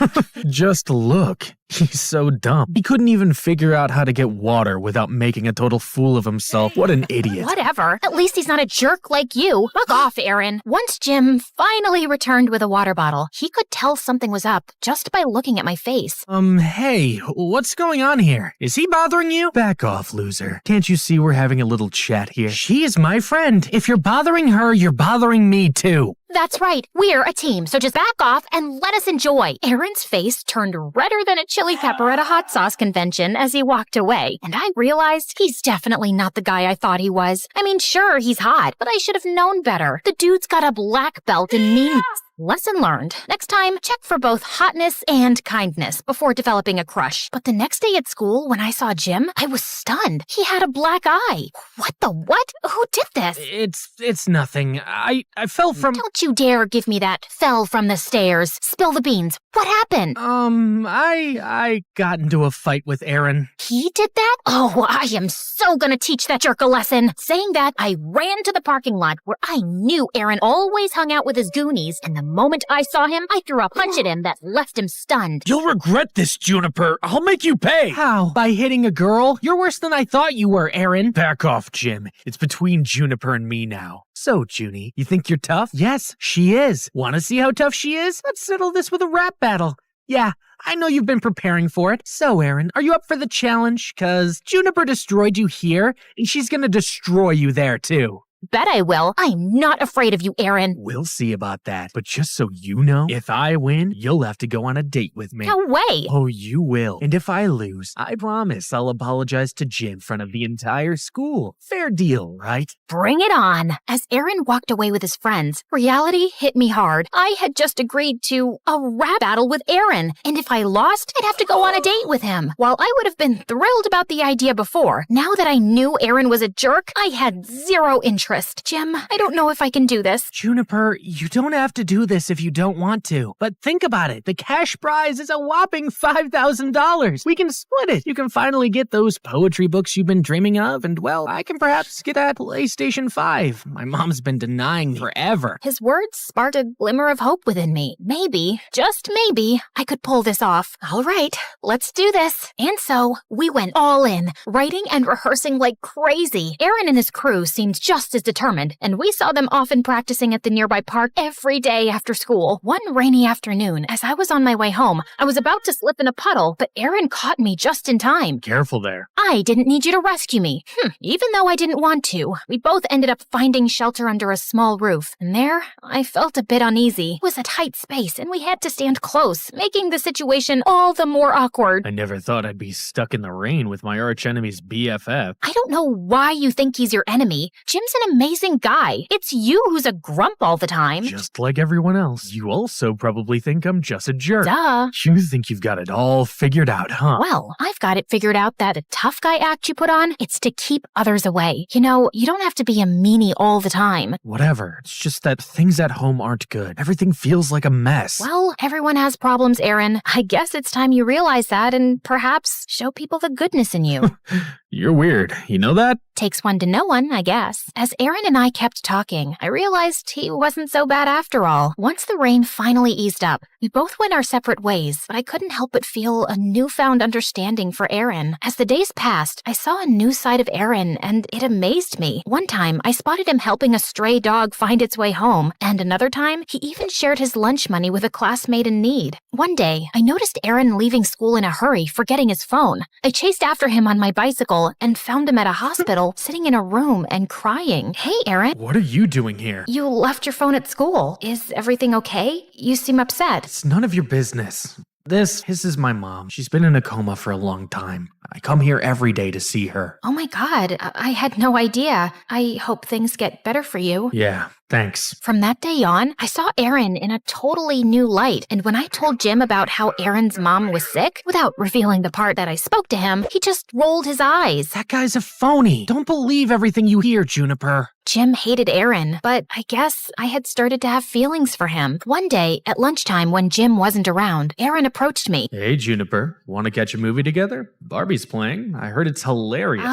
S8: Just look. He's so dumb. He couldn't even figure out how to get water without making a total fool of himself. What an idiot.
S1: Whatever. At least he's not a jerk like you. Fuck off, Aaron. Once Jim finally returned with a water bottle, he could tell something was up just by looking at my face.
S8: Hey, what's going on here? Is he bothering you? Back off, loser. Can't you see we're having a little chat here? She is my friend. If you're bothering her, you're bothering me too.
S1: That's right. We're a team, so just back off and let us enjoy. Aaron's face turned redder than a chili pepper at a hot sauce convention as he walked away, and I realized he's definitely not the guy I thought he was. I mean, sure, he's hot, but I should have known better. The dude's got a black belt in meanness. Lesson learned. Next time, check for both hotness and kindness before developing a crush. But the next day at school, when I saw Jim, I was stunned. He had a black eye. What the what? Who did this?
S8: It's nothing. I fell from...
S1: Don't you dare give me that fell from the stairs. Spill the beans. What happened?
S8: I got into a fight with Aaron.
S1: He did that? Oh, I am so gonna teach that jerk a lesson. Saying that, I ran to the parking lot where I knew Aaron always hung out with his goonies, and the moment I saw him, I threw a punch at him that left him stunned.
S8: You'll regret this, Juniper. I'll make you pay. How? By hitting a girl? You're worse than I thought you were, Aaron. Back off, Jim. It's between Juniper and me now. So, Junie, you think you're tough? Yes, she is. Want to see how tough she is? Let's settle this with a rap battle. Yeah, I know you've been preparing for it. So, Aaron, are you up for the challenge? 'Cause Juniper destroyed you here, and she's gonna destroy you there, too.
S1: Bet I will. I'm not afraid of you, Aaron.
S8: We'll see about that. But just so you know, if I win, you'll have to go on a date with me.
S1: No way.
S8: Oh, you will. And if I lose, I promise I'll apologize to Jim in front of the entire school. Fair deal, right?
S1: Bring it on. As Aaron walked away with his friends, reality hit me hard. I had just agreed to a rap battle with Aaron, and if I lost, I'd have to go on a date with him. While I would have been thrilled about the idea before, now that I knew Aaron was a jerk, I had zero interest. Jim, I don't know if I can do this.
S8: Juniper, you don't have to do this if you don't want to. But think about it. The cash prize is a whopping $5,000. We can split it. You can finally get those poetry books you've been dreaming of, and, well, I can perhaps get that PlayStation 5. My mom's been denying me forever.
S1: His words sparked a glimmer of hope within me. Maybe, just maybe, I could pull this off. All right, let's do this. And so, we went all in, writing and rehearsing like crazy. Aaron and his crew seemed just as determined, and we saw them often practicing at the nearby park every day after school. One rainy afternoon, as I was on my way home, I was about to slip in a puddle, but Aaron caught me just in time.
S8: Careful there.
S1: I didn't need you to rescue me. Even though I didn't want to, we both ended up finding shelter under a small roof. And there, I felt a bit uneasy. It was a tight space, and we had to stand close, making the situation all the more awkward.
S8: I never thought I'd be stuck in the rain with my archenemy's BFF.
S1: I don't know why you think he's your enemy. Jim's an amazing guy. It's you who's a grump all the time.
S8: Just like everyone else. You also probably think I'm just a jerk.
S1: Duh.
S8: You think you've got it all figured out, huh?
S1: Well, I've got it figured out that a tough guy act you put on, it's to keep others away. You know, you don't have to be a meanie all the time.
S8: Whatever. It's just that things at home aren't good. Everything feels like a mess.
S1: Well, everyone has problems, Aaron. I guess it's time you realize that and perhaps show people the goodness in you.
S8: You're weird. You know that?
S1: Takes one to know one, I guess. As Aaron and I kept talking, I realized he wasn't so bad after all. Once the rain finally eased up, we both went our separate ways, but I couldn't help but feel a newfound understanding for Aaron. As the days passed, I saw a new side of Aaron, and it amazed me. One time, I spotted him helping a stray dog find its way home, and another time, he even shared his lunch money with a classmate in need. One day, I noticed Aaron leaving school in a hurry, forgetting his phone. I chased after him on my bicycle and found him at a hospital, sitting in a room and crying. Hey, Aaron.
S8: What are you doing here?
S1: You left your phone at school. Is everything okay? You seem upset.
S8: It's none of your business. This is my mom. She's been in a coma for a long time. I come here every day to see her.
S1: Oh my God, I had no idea. I hope things get better for you.
S8: Yeah, thanks.
S1: From that day on, I saw Aaron in a totally new light, and when I told Jim about how Aaron's mom was sick, without revealing the part that I spoke to him, he just rolled his eyes.
S8: That guy's a phony. Don't believe everything you hear, Juniper.
S1: Jim hated Aaron, but I guess I had started to have feelings for him. One day, at lunchtime when Jim wasn't around, Aaron approached me.
S8: Hey, Juniper, want to catch a movie together? Barbie's playing. I heard it's hilarious.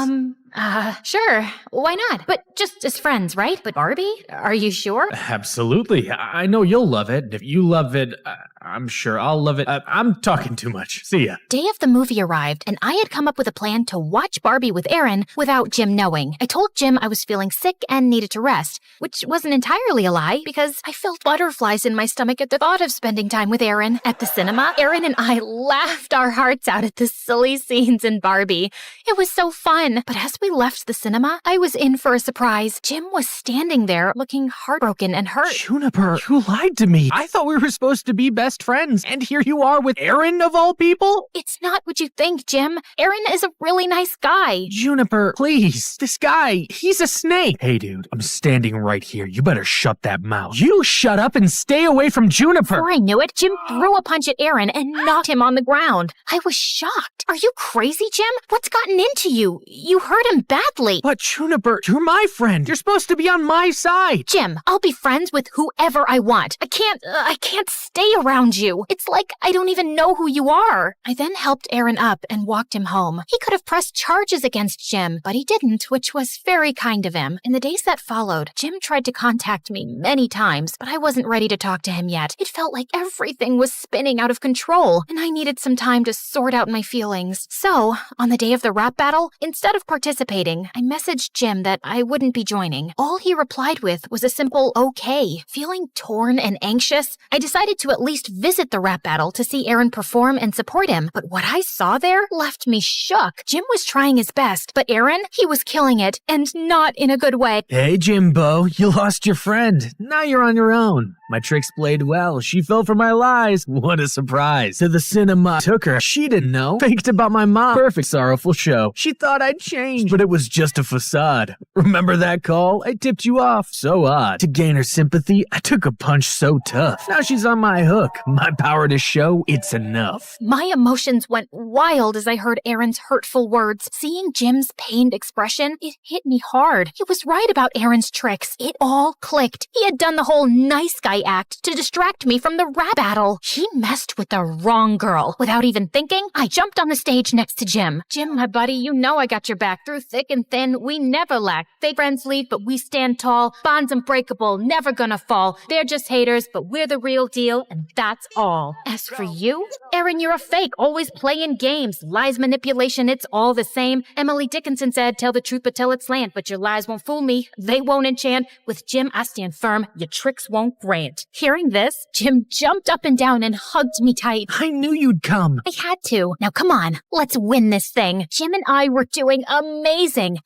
S1: Sure. Why not? But just as friends, right? But Barbie? Are you sure?
S8: Absolutely. I know you'll love it. If you love it, I'm sure I'll love it. I'm talking too much. See ya.
S1: Day of the movie arrived, and I had come up with a plan to watch Barbie with Aaron without Jim knowing. I told Jim I was feeling sick and needed to rest, which wasn't entirely a lie because I felt butterflies in my stomach at the thought of spending time with Aaron. At the cinema, Aaron and I laughed our hearts out at the silly scenes in Barbie. It was so fun. But as we left the cinema, I was in for a surprise. Jim was standing there looking heartbroken and hurt.
S8: Juniper, you lied to me. I thought we were supposed to be best friends, and here you are with Aaron of all people?
S1: It's not what you think, Jim. Aaron is a really nice guy.
S8: Juniper, please. This guy, he's a snake. Hey, dude, I'm standing right here. You better shut that mouth. You shut up and stay away from Juniper.
S1: Before I knew it, Jim threw a punch at Aaron and knocked him on the ground. I was shocked. Are you crazy, Jim? What's gotten into you? You hurt him badly.
S8: But Juniper, you're my friend. You're supposed to be on my side.
S1: Jim, I'll be friends with whoever I want. I can't stay around you. It's like I don't even know who you are. I then helped Aaron up and walked him home. He could have pressed charges against Jim, but he didn't, which was very kind of him. In the days that followed, Jim tried to contact me many times, but I wasn't ready to talk to him yet. It felt like everything was spinning out of control, and I needed some time to sort out my feelings. So, on the day of the rap battle, instead of participating, I messaged Jim that I wouldn't be joining. All he replied with was a simple okay. Feeling torn and anxious, I decided to at least visit the rap battle to see Aaron perform and support him, but what I saw there left me shook. Jim was trying his best, but Aaron, he was killing it, and not in a good way.
S8: Hey, Jimbo, you lost your friend. Now you're on your own. My tricks played well. She fell for my lies. What a surprise. To the cinema. Took her. She didn't know. Faked about my mom. Perfect sorrowful show. She thought I'd changed, but it was just a facade. Remember that call? I tipped you off. So odd. To gain her sympathy, I took a punch so tough. Now she's on my hook. My power to show it's enough.
S1: My emotions went wild as I heard Aaron's hurtful words. Seeing Jim's pained expression, it hit me hard. He was right about Aaron's tricks. It all clicked. He had done the whole nice guy act to distract me from the rap battle. He messed with the wrong girl. Without even thinking, I jumped on the stage next to Jim. Jim, my buddy, you know I got your back through thick and thin. We never lack. Fake friends leave, but we stand tall. Bonds unbreakable, never gonna fall. They're just haters, but we're the real deal, and that's all. As for you, Aaron, you're a fake, always playing games. Lies, manipulation, it's all the same. Emily Dickinson said, tell the truth, but tell it slant. But your lies won't fool me. They won't enchant. With Jim, I stand firm. Your tricks won't grant. Hearing this, Jim jumped up and down and hugged me tight.
S8: I knew you'd come.
S1: I had to. Now come on, let's win this thing. Jim and I were doing amazing.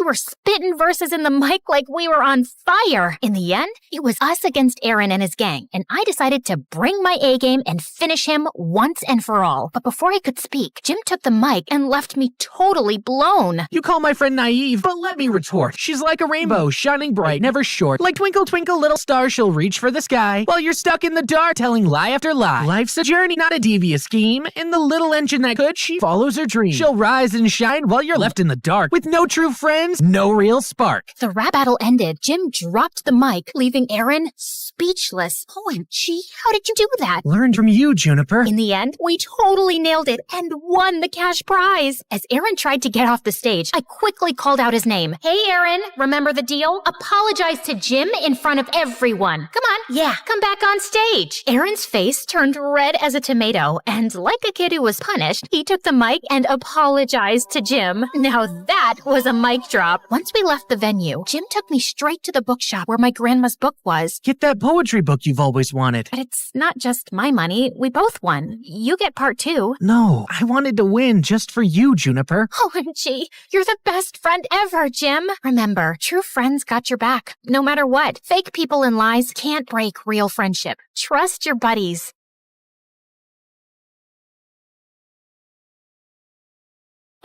S1: We were spitting verses in the mic like we were on fire. In the end, it was us against Aaron and his gang, and I decided to bring my A game and finish him once and for all. But before I could speak, Jim took the mic and left me totally blown.
S8: You call my friend naive, but let me retort. She's like a rainbow, shining bright, never short. Like twinkle, twinkle, little star, she'll reach for the sky while you're stuck in the dark, telling lie after lie. Life's a journey, not a devious scheme. In the little engine that could, she follows her dream. She'll rise and shine while you're left in the dark with no true friends, no real spark.
S1: The rap battle ended. Jim dropped the mic, leaving Aaron speechless. OMG, how did you do that?
S8: Learned from you, Juniper.
S1: In the end, we totally nailed it and won the cash prize. As Aaron tried to get off the stage, I quickly called out his name. Hey, Aaron, remember the deal? Apologize to Jim in front of everyone. Come on. Yeah, come back on stage. Aaron's face turned red as a tomato, and like a kid who was punished, he took the mic and apologized to Jim. Now that was a mic drop. Once we left the venue, Jim took me straight to the bookshop where my grandma's book was.
S8: Get that poetry book you've always wanted.
S1: But it's not just my money. We both won. You get part 2.
S8: No, I wanted to win just for you, Juniper.
S1: OMG, you're the best friend ever, Jim. Remember, true friends got your back, no matter what. Fake people and lies can't break real friendship. Trust your buddies.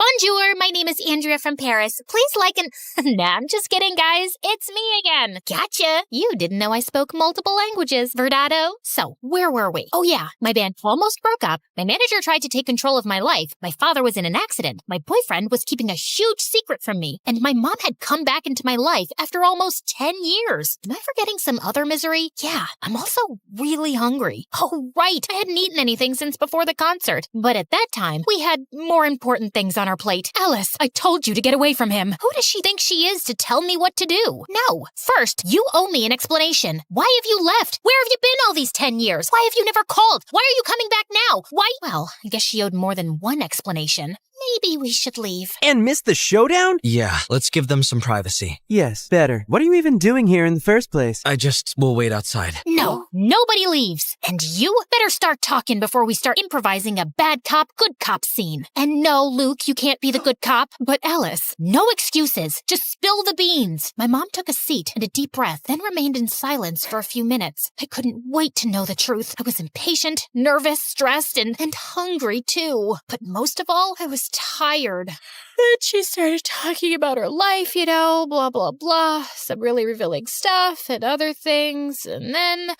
S1: Bonjour, my name is Andrea from Paris. Please like and... Nah, I'm just kidding, guys. It's me again. Gotcha. You didn't know I spoke multiple languages, Verdado. So, where were we? Oh yeah, my band almost broke up. My manager tried to take control of my life. My father was in an accident. My boyfriend was keeping a huge secret from me. And my mom had come back into my life after almost 10 years. Am I forgetting some other misery? Yeah, I'm also really hungry. Oh, right. I hadn't eaten anything since before the concert. But at that time, we had more important things on our plate. Alice, I told you to get away from him. Who does she think she is to tell me what to do? No. First, you owe me an explanation. Why have you left? Where have you been all these 10 years? Why have you never called? Why are you coming back now? Why? Well, I guess she owed more than one explanation. Maybe we should leave.
S16: And miss the showdown?
S20: Yeah, let's give them some privacy.
S16: Yes, better. What are you even doing here in the first place?
S20: We'll wait outside.
S1: No, nobody leaves. And you better start talking before we start improvising a bad cop, good cop scene. And no, Luke, you can't be the good cop. But Alice, no excuses. Just spill the beans. My mom took a seat and a deep breath, then remained in silence for a few minutes. I couldn't wait to know the truth. I was impatient, nervous, stressed, and hungry too. But most of all, I was tired. Then she started talking about her life, blah, blah, blah, some really revealing stuff and other things, and then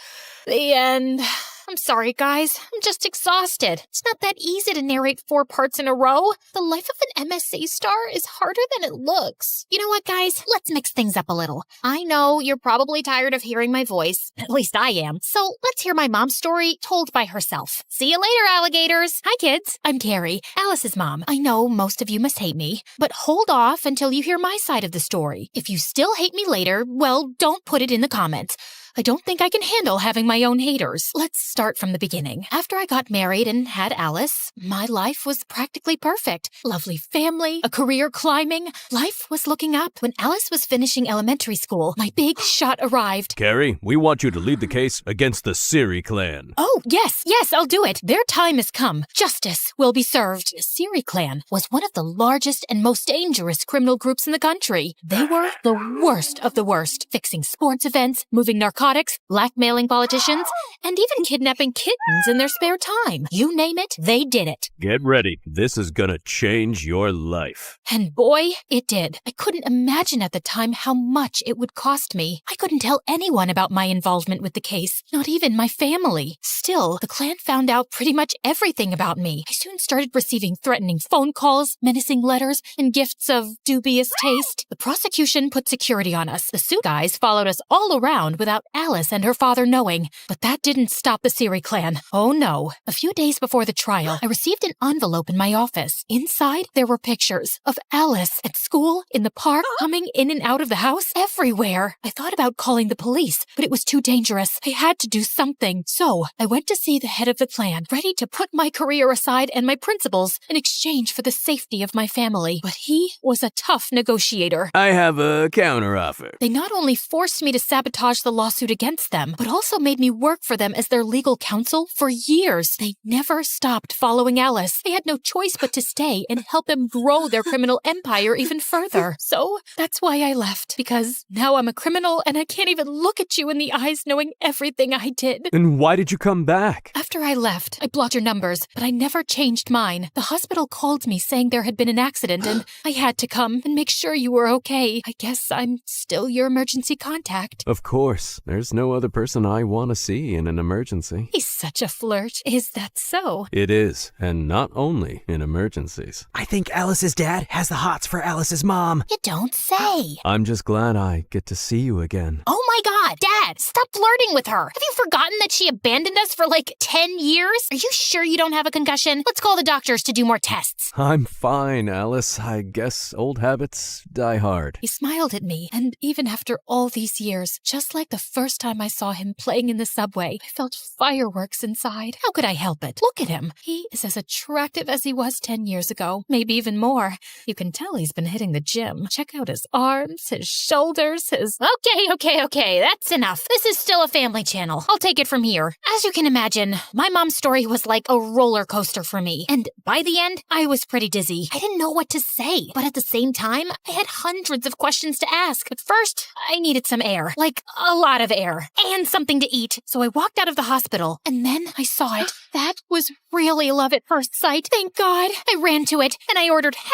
S1: the end. I'm sorry, guys. I'm just exhausted. It's not that easy to narrate 4 parts in a row. The life of an MSA star is harder than it looks. You know what, guys? Let's mix things up a little. I know you're probably tired of hearing my voice. At least I am. So let's hear my mom's story told by herself. See you later, alligators. Hi, kids. I'm Carrie, Alice's mom. I know most of you must hate me, but hold off until you hear my side of the story. If you still hate me later, well, don't put it in the comments. I don't think I can handle having my own haters. Let's start from the beginning. After I got married and had Alice, my life was practically perfect. Lovely family, a career climbing. Life was looking up. When Alice was finishing elementary school, my big shot arrived.
S14: Carrie, we want you to lead the case against the Siri clan.
S1: Oh, yes, I'll do it. Their time has come. Justice will be served. The Siri clan was one of the largest and most dangerous criminal groups in the country. They were the worst of the worst, fixing sports events, moving narcotics, blackmailing politicians, and even kidnapping kittens in their spare time. You name it, they did it.
S14: Get ready. This is gonna change your life.
S1: And boy, it did. I couldn't imagine at the time how much it would cost me. I couldn't tell anyone about my involvement with the case, not even my family. Still, the clan found out pretty much everything about me. I soon started receiving threatening phone calls, menacing letters, and gifts of dubious taste. The prosecution put security on us. The suit guys followed us all around without Alice and her father knowing. But that didn't stop the Siri clan. Oh no. A few days before the trial, I received an envelope in my office. Inside, there were pictures of Alice at school, in the park, coming in and out of the house, everywhere. I thought about calling the police, but it was too dangerous. I had to do something. So, I went to see the head of the clan, ready to put my career aside and my principles in exchange for the safety of my family. But he was a tough negotiator.
S14: I have a counteroffer.
S1: They not only forced me to sabotage the lawsuit against them, but also made me work for them as their legal counsel for years. They never stopped following Alice. I had no choice but to stay and help them grow their criminal empire even further. So that's why I left, because now I'm a criminal and I can't even look at you in the eyes knowing everything I did.
S17: And why did you come back?
S1: After I left, I blocked your numbers, but I never changed mine. The hospital called me saying there had been an accident and I had to come and make sure you were okay. I guess I'm still your emergency contact.
S17: Of course. There's no other person I want to see in an emergency.
S1: He's such a flirt. Is that so?
S17: It is, and not only in emergencies.
S16: I think Alice's dad has the hots for Alice's mom.
S1: You don't say.
S17: I'm just glad I get to see you again.
S1: Oh my God, Dad, stop flirting with her. Have you forgotten that she abandoned us for like 10 years? Are you sure you don't have a concussion? Let's call the doctors to do more tests.
S17: I'm fine, Alice. I guess old habits die hard.
S1: He smiled at me, and even after all these years, just like the first time I saw him playing in the subway, I felt fireworks inside. How could I help it? Look at him. He is as attractive as he was 10 years ago, maybe even more. You can tell he's been hitting the gym. Check out his arms, his shoulders, his... Okay, that's enough. This is still a family channel. I'll take it from here. As you can imagine, my mom's story was like a roller coaster for me. And by the end, I was pretty dizzy. I didn't know what to say. But at the same time, I had hundreds of questions to ask. At first, I needed some air. Like, a lot of air. And something to eat. So I walked out of the hospital. And then I saw it. That was really love at first sight. Thank God. I ran to it, and I ordered 6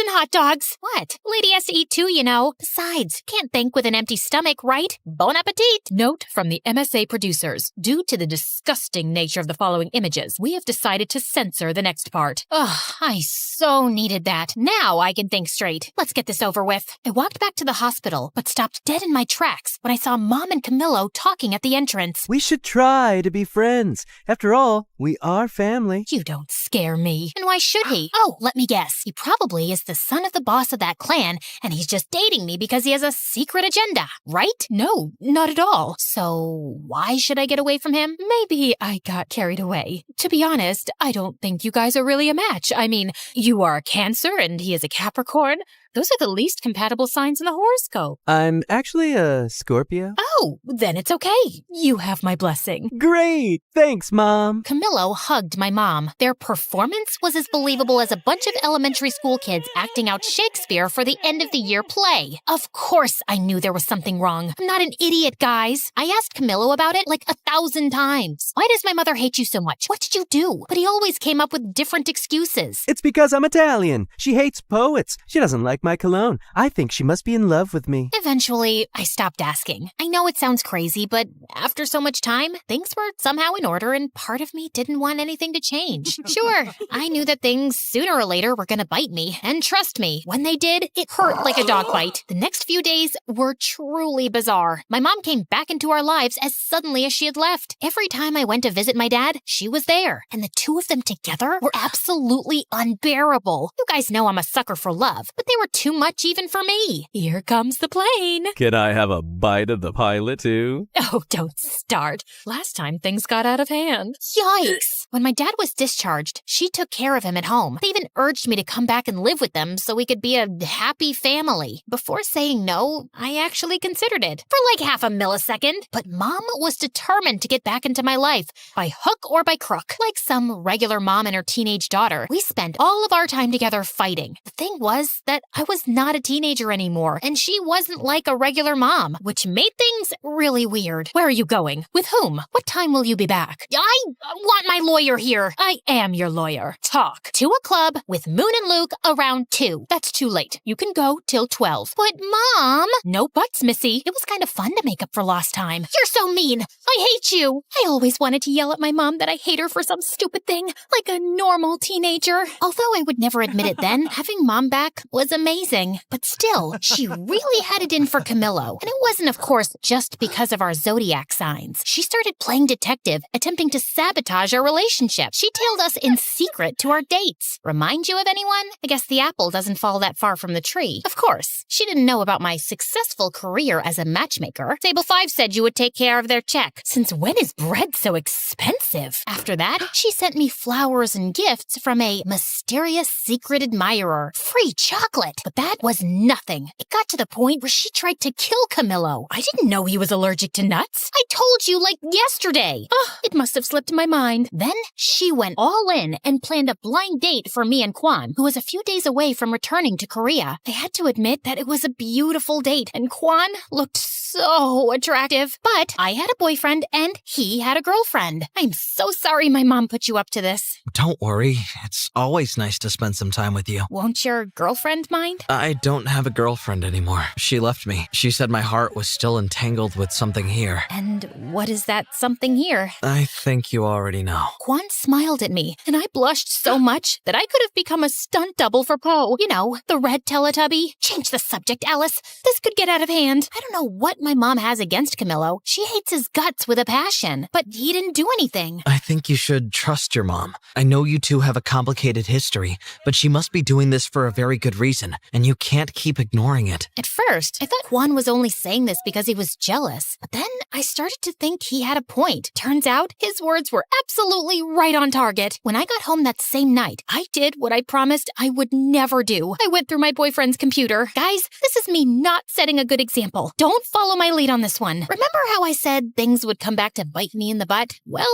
S1: hot dogs. What? Lady has to eat too, you know. Besides, can't think with an empty stomach, right? Bon appetit.
S2: Note from the MSA producers. Due to the disgusting nature of the following images, we have decided to censor the next part.
S1: Ugh, I so needed that. Now I can think straight. Let's get this over with. I walked back to the hospital, but stopped dead in my tracks when I saw Mom and Camillo talking at the entrance.
S16: We should try to be friends. After all, we are family.
S1: You don't scare me. And why should he? Oh, let me guess. He probably is the son of the boss of that clan, and he's just dating me because he has a secret agenda, right?
S2: No, not at all.
S1: So why should I get away from him?
S2: Maybe I got carried away. To be honest, I don't think you guys are really a match. I mean, you are a Cancer and he is a Capricorn. Those are the least compatible signs in the horoscope.
S16: I'm actually a Scorpio.
S2: Oh, then it's okay. You have my blessing.
S16: Great! Thanks, Mom.
S1: Camillo hugged my mom. Their performance was as believable as a bunch of elementary school kids acting out Shakespeare for the end-of-the-year play. Of course I knew there was something wrong. I'm not an idiot, guys. I asked Camillo about it like 1,000 times. Why does my mother hate you so much? What did you do? But he always came up with different excuses.
S16: It's because I'm Italian. She hates poets. She doesn't like my cologne. I think she must be in love with me.
S1: Eventually, I stopped asking. I know it sounds crazy, but after so much time, things were somehow in order and part of me didn't want anything to change. Sure, I knew that things sooner or later were gonna bite me, and trust me, when they did, it hurt like a dog bite. The next few days were truly bizarre. My mom came back into our lives as suddenly as she had left. Every time I went to visit my dad, she was there, and the two of them together were absolutely unbearable. You guys know I'm a sucker for love, but they were too much even for me.
S2: Here comes the plane.
S14: Can I have a bite of the pilot too?
S2: Oh, don't start. Last time things got out of hand.
S1: Yikes! When my dad was discharged, she took care of him at home. They even urged me to come back and live with them so we could be a happy family. Before saying no, I actually considered it. For like half a millisecond. But Mom was determined to get back into my life, by hook or by crook. Like some regular mom and her teenage daughter, we spent all of our time together fighting. The thing was that I was not a teenager anymore, and she wasn't like a regular mom, which made things really weird.
S2: Where are you going? With whom? What time will you be back?
S1: I want my lawyer here.
S2: I am your lawyer. Talk.
S1: To a club with Moon and Luke around 2.
S2: That's too late. You can go till 12.
S1: But Mom!
S2: No buts, Missy.
S1: It was kind of fun to make up for lost time. You're so mean. I hate you. I always wanted to yell at my mom that I hate her for some stupid thing, like a normal teenager. Although I would never admit it then, having Mom back was amazing. But still, she really had it in for Camillo. And it wasn't, of course, just because of our zodiac signs. She started playing detective, attempting to sabotage our relationship. She tailed us in secret to our dates. Remind you of anyone? I guess the apple doesn't fall that far from the tree. Of course, she didn't know about my successful career as a matchmaker. Table 5 said you would take care of their check. Since when is bread so expensive? After that, she sent me flowers and gifts from a mysterious secret admirer. Free chocolate. But that was nothing. It got to the point where she tried to kill Camillo.
S2: I didn't know he was allergic to nuts.
S1: I told you like yesterday.
S2: It must have slipped my mind.
S1: Then she went all in and planned a blind date for me and Kwan, who was a few days away from returning to Korea. I had to admit that it was a beautiful date, and Kwan looked so attractive. But I had a boyfriend and he had a girlfriend. I'm so sorry my mom put you up to this.
S20: Don't worry. It's always nice to spend some time with you.
S1: Won't your girlfriend mind?
S20: I don't have a girlfriend anymore. She left me. She said my heart was still entangled with something here.
S1: And what is that something here?
S20: I think you already know.
S1: Kwan smiled at me, and I blushed so much that I could have become a stunt double for Poe. You know, the red Teletubby. Change the subject, Alice. This could get out of hand. I don't know what my mom has against Camillo. She hates his guts with a passion, but he didn't do anything.
S20: I think you should trust your mom. I know you two have a complicated history, but she must be doing this for a very good reason, and you can't keep ignoring it.
S1: At first, I thought Kwan was only saying this because he was jealous, but then I started to think he had a point. Turns out, his words were absolutely right on target. When I got home that same night, I did what I promised I would never do. I went through my boyfriend's computer. Guys, this is me not setting a good example. Don't follow my lead on this one. Remember how I said things would come back to bite me in the butt? Well,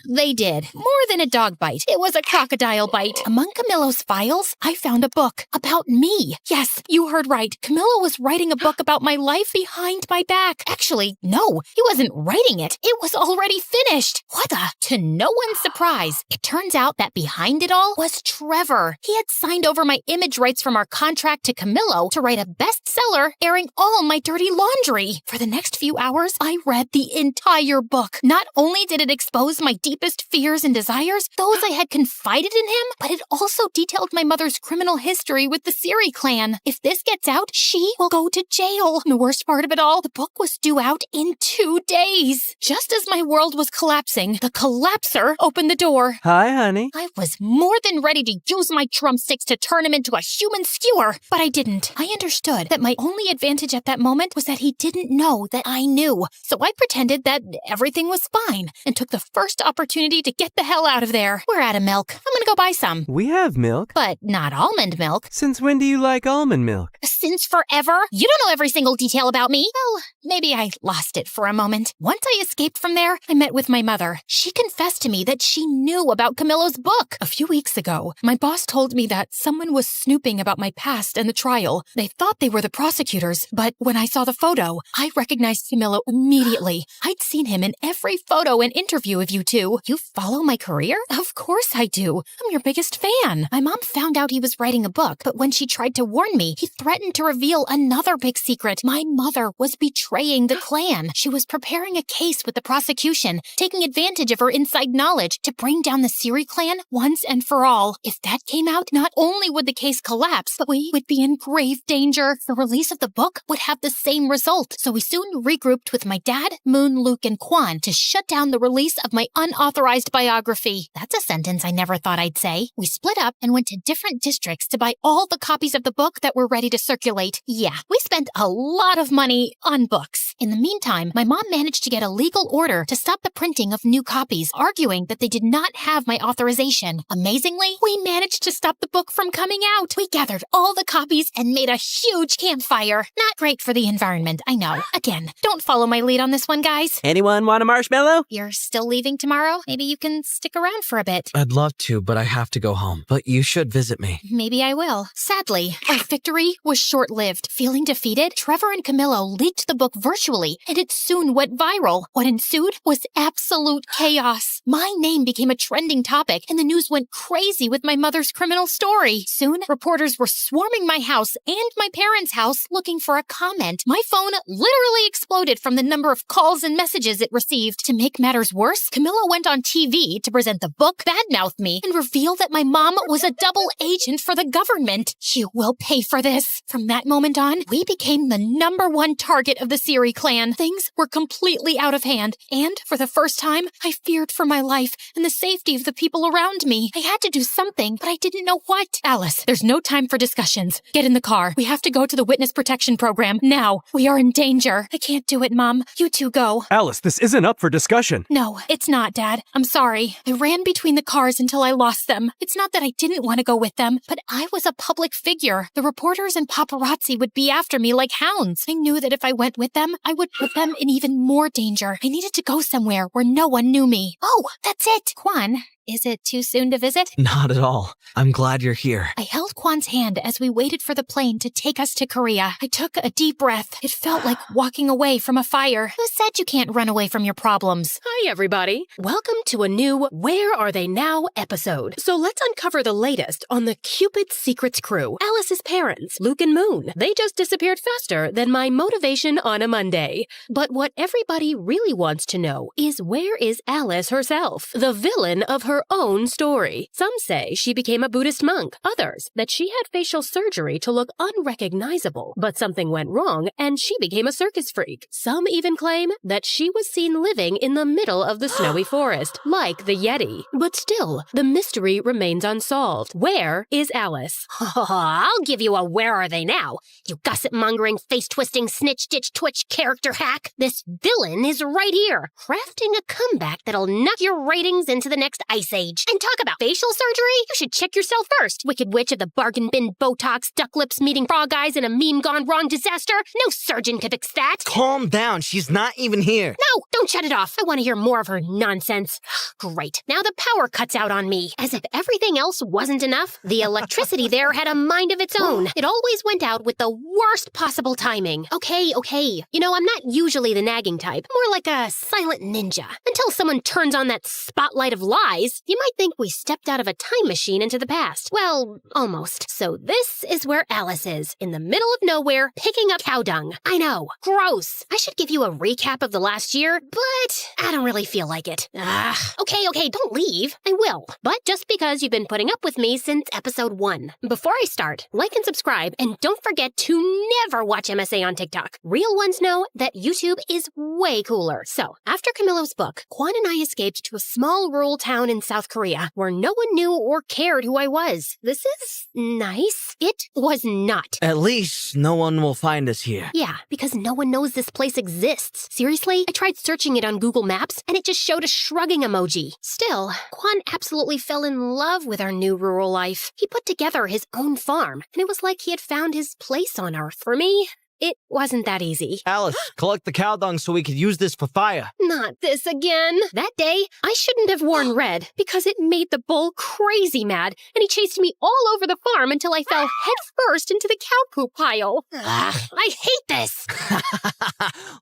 S1: they did. More than a dog bite. It was a crocodile bite. Among Camillo's files, I found a book about me. Yes, you heard right. Camillo was writing a book about my life behind my back. Actually, no, he wasn't writing it. It was already finished. What the? To no one's surprise, surprise, it turns out that behind it all was Trevor. He had signed over my image rights from our contract to Camillo to write a bestseller airing all my dirty laundry. For the next few hours, I read the entire book. Not only did it expose my deepest fears and desires, those I had confided in him, but it also detailed my mother's criminal history with the Siri clan. If this gets out, she will go to jail. And the worst part of it all, the book was due out in 2 days. Just as my world was collapsing, the collapser opened the door.
S16: Hi, honey.
S1: I was more than ready to use my drumsticks to turn him into a human skewer, but I didn't. I understood that my only advantage at that moment was that he didn't know that I knew. So I pretended that everything was fine and took the first opportunity to get the hell out of there. We're out of milk. I'm gonna go buy some.
S16: We have milk.
S1: But not almond milk.
S16: Since when do you like almond milk?
S1: Since forever? You don't know every single detail about me. Well, maybe I lost it for a moment. Once I escaped from there, I met with my mother. She confessed to me that she knew about Camillo's book. A few weeks ago, my boss told me that someone was snooping about my past and the trial. They thought they were the prosecutors, but when I saw the photo, I recognized Camillo immediately. I'd seen him in every photo and interview of you two. You follow my career? Of course I do. I'm your biggest fan. My mom found out he was writing a book, but when she tried to warn me, he threatened to reveal another big secret. My mother was betraying the clan. She was preparing a case with the prosecution, taking advantage of her inside knowledge to bring down the Siri clan once and for all. If that came out, not only would the case collapse, but we would be in grave danger. The release of the book would have the same result. So we soon regrouped with my dad, Moon, Luke, and Quan to shut down the release of my unauthorized biography. That's a sentence I never thought I'd say. We split up and went to different districts to buy all the copies of the book that were ready to circulate. Yeah, we spent a lot of money on books. In the meantime, my mom managed to get a legal order to stop the printing of new copies, arguing that they did not have my authorization. Amazingly, we managed to stop the book from coming out. We gathered all the copies and made a huge campfire. Not great for the environment, I know. Again, don't follow my lead on this one, guys.
S16: Anyone want a marshmallow?
S1: You're still leaving tomorrow? Maybe you can stick around for a bit.
S20: I'd love to, but I have to go home. But you should visit me.
S1: Maybe I will. Sadly, our victory was short-lived. Feeling defeated, Trevor and Camillo leaked the book virtually, and it soon went viral. What ensued was absolute chaos. My name became a trending topic, and the news went crazy with my mother's criminal story. Soon, reporters were swarming my house and my parents' house looking for a comment. My phone literally exploded from the number of calls and messages it received. To make matters worse, Camillo went on TV to present the book, badmouth me, and reveal that my mom was a double agent for the government. You will pay for this. From that moment on, we became the #1 target of the Siri clan. Things were completely out of hand, and for the first time, I feared for my life and the safety of the people around me. I had to do something, but I didn't know what. Alice, there's no time for discussions. Get in the car. We have to go to the witness protection program now. We are in danger. I can't do it, Mom. You two go.
S16: Alice, this isn't up for discussion.
S1: No, it's not, Dad. I'm sorry. I ran between the cars until I lost them. It's not that I didn't want to go with them, but I was a public figure. The reporters and paparazzi would be after me like hounds. I knew that if I went with them, I would put them in even more danger. I needed to go somewhere where no one knew me. Oh, that's it. Quan, is it too soon to visit?
S20: Not at all. I'm glad you're here.
S1: I held Quan's hand as we waited for the plane to take us to Korea. I took a deep breath. It felt like walking away from a fire. Who said you can't run away from your problems?
S3: Hi, everybody. Welcome to a new Where Are They Now episode. So let's uncover the latest on the Cupid Secrets crew. Alice's parents, Luke and Moon. They just disappeared faster than my motivation on a Monday. But what everybody really wants to know is where is Alice herself, the villain of her own story. Some say she became a Buddhist monk, others that she had facial surgery to look unrecognizable, but something went wrong and she became a circus freak. Some even claim that she was seen living in the middle of the snowy forest, like the Yeti. But still, the mystery remains unsolved. Where is Alice?
S5: I'll give you a where are they now, you gossip-mongering, face-twisting, snitch-ditch-twitch character hack. This villain is right here, crafting a comeback that'll knock your ratings into the next ice age. And talk about facial surgery? You should check yourself first. Wicked witch of the bargain bin Botox, duck lips meeting frog eyes, and a meme gone wrong disaster. No surgeon could fix that.
S20: Calm down. She's not even here.
S5: No, don't shut it off. I want to hear more of her nonsense. Great. Now the power cuts out on me. As if everything else wasn't enough, the electricity there had a mind of its own. It always went out with the worst possible timing. Okay. You know, I'm not usually the nagging type. More like a silent ninja. Until someone turns on that spotlight of lies.
S3: listeners, you might think we stepped out of a time machine into the past. Well, almost. So this is where Alice is, in the middle of nowhere, picking up cow dung. I know, gross. I should give you a recap of the last year, but I don't really feel like it. Okay, don't leave. I will. But just because you've been putting up with me since episode 1. Before I start, like and subscribe, and don't forget to never watch MSA on TikTok. Real ones know that YouTube is way cooler. So, after Camillo's book, Kwan and I escaped to a small rural town in South Korea where no one knew or cared who I was. This is nice. It was not.
S20: At least no one will find us here.
S3: Yeah, because no one knows this place exists. Seriously, I tried searching it on Google Maps, and it just showed a shrugging emoji. Still, Kwan absolutely fell in love with our new rural life. He put together his own farm, and it was like he had found his place on Earth. For me, it wasn't that easy.
S20: Alice, collect the cow dung so we could use this for fire.
S3: Not this again. That day, I shouldn't have worn red because it made the bull crazy mad, and he chased me all over the farm until I fell headfirst into the cow poop pile. Ugh, I hate this.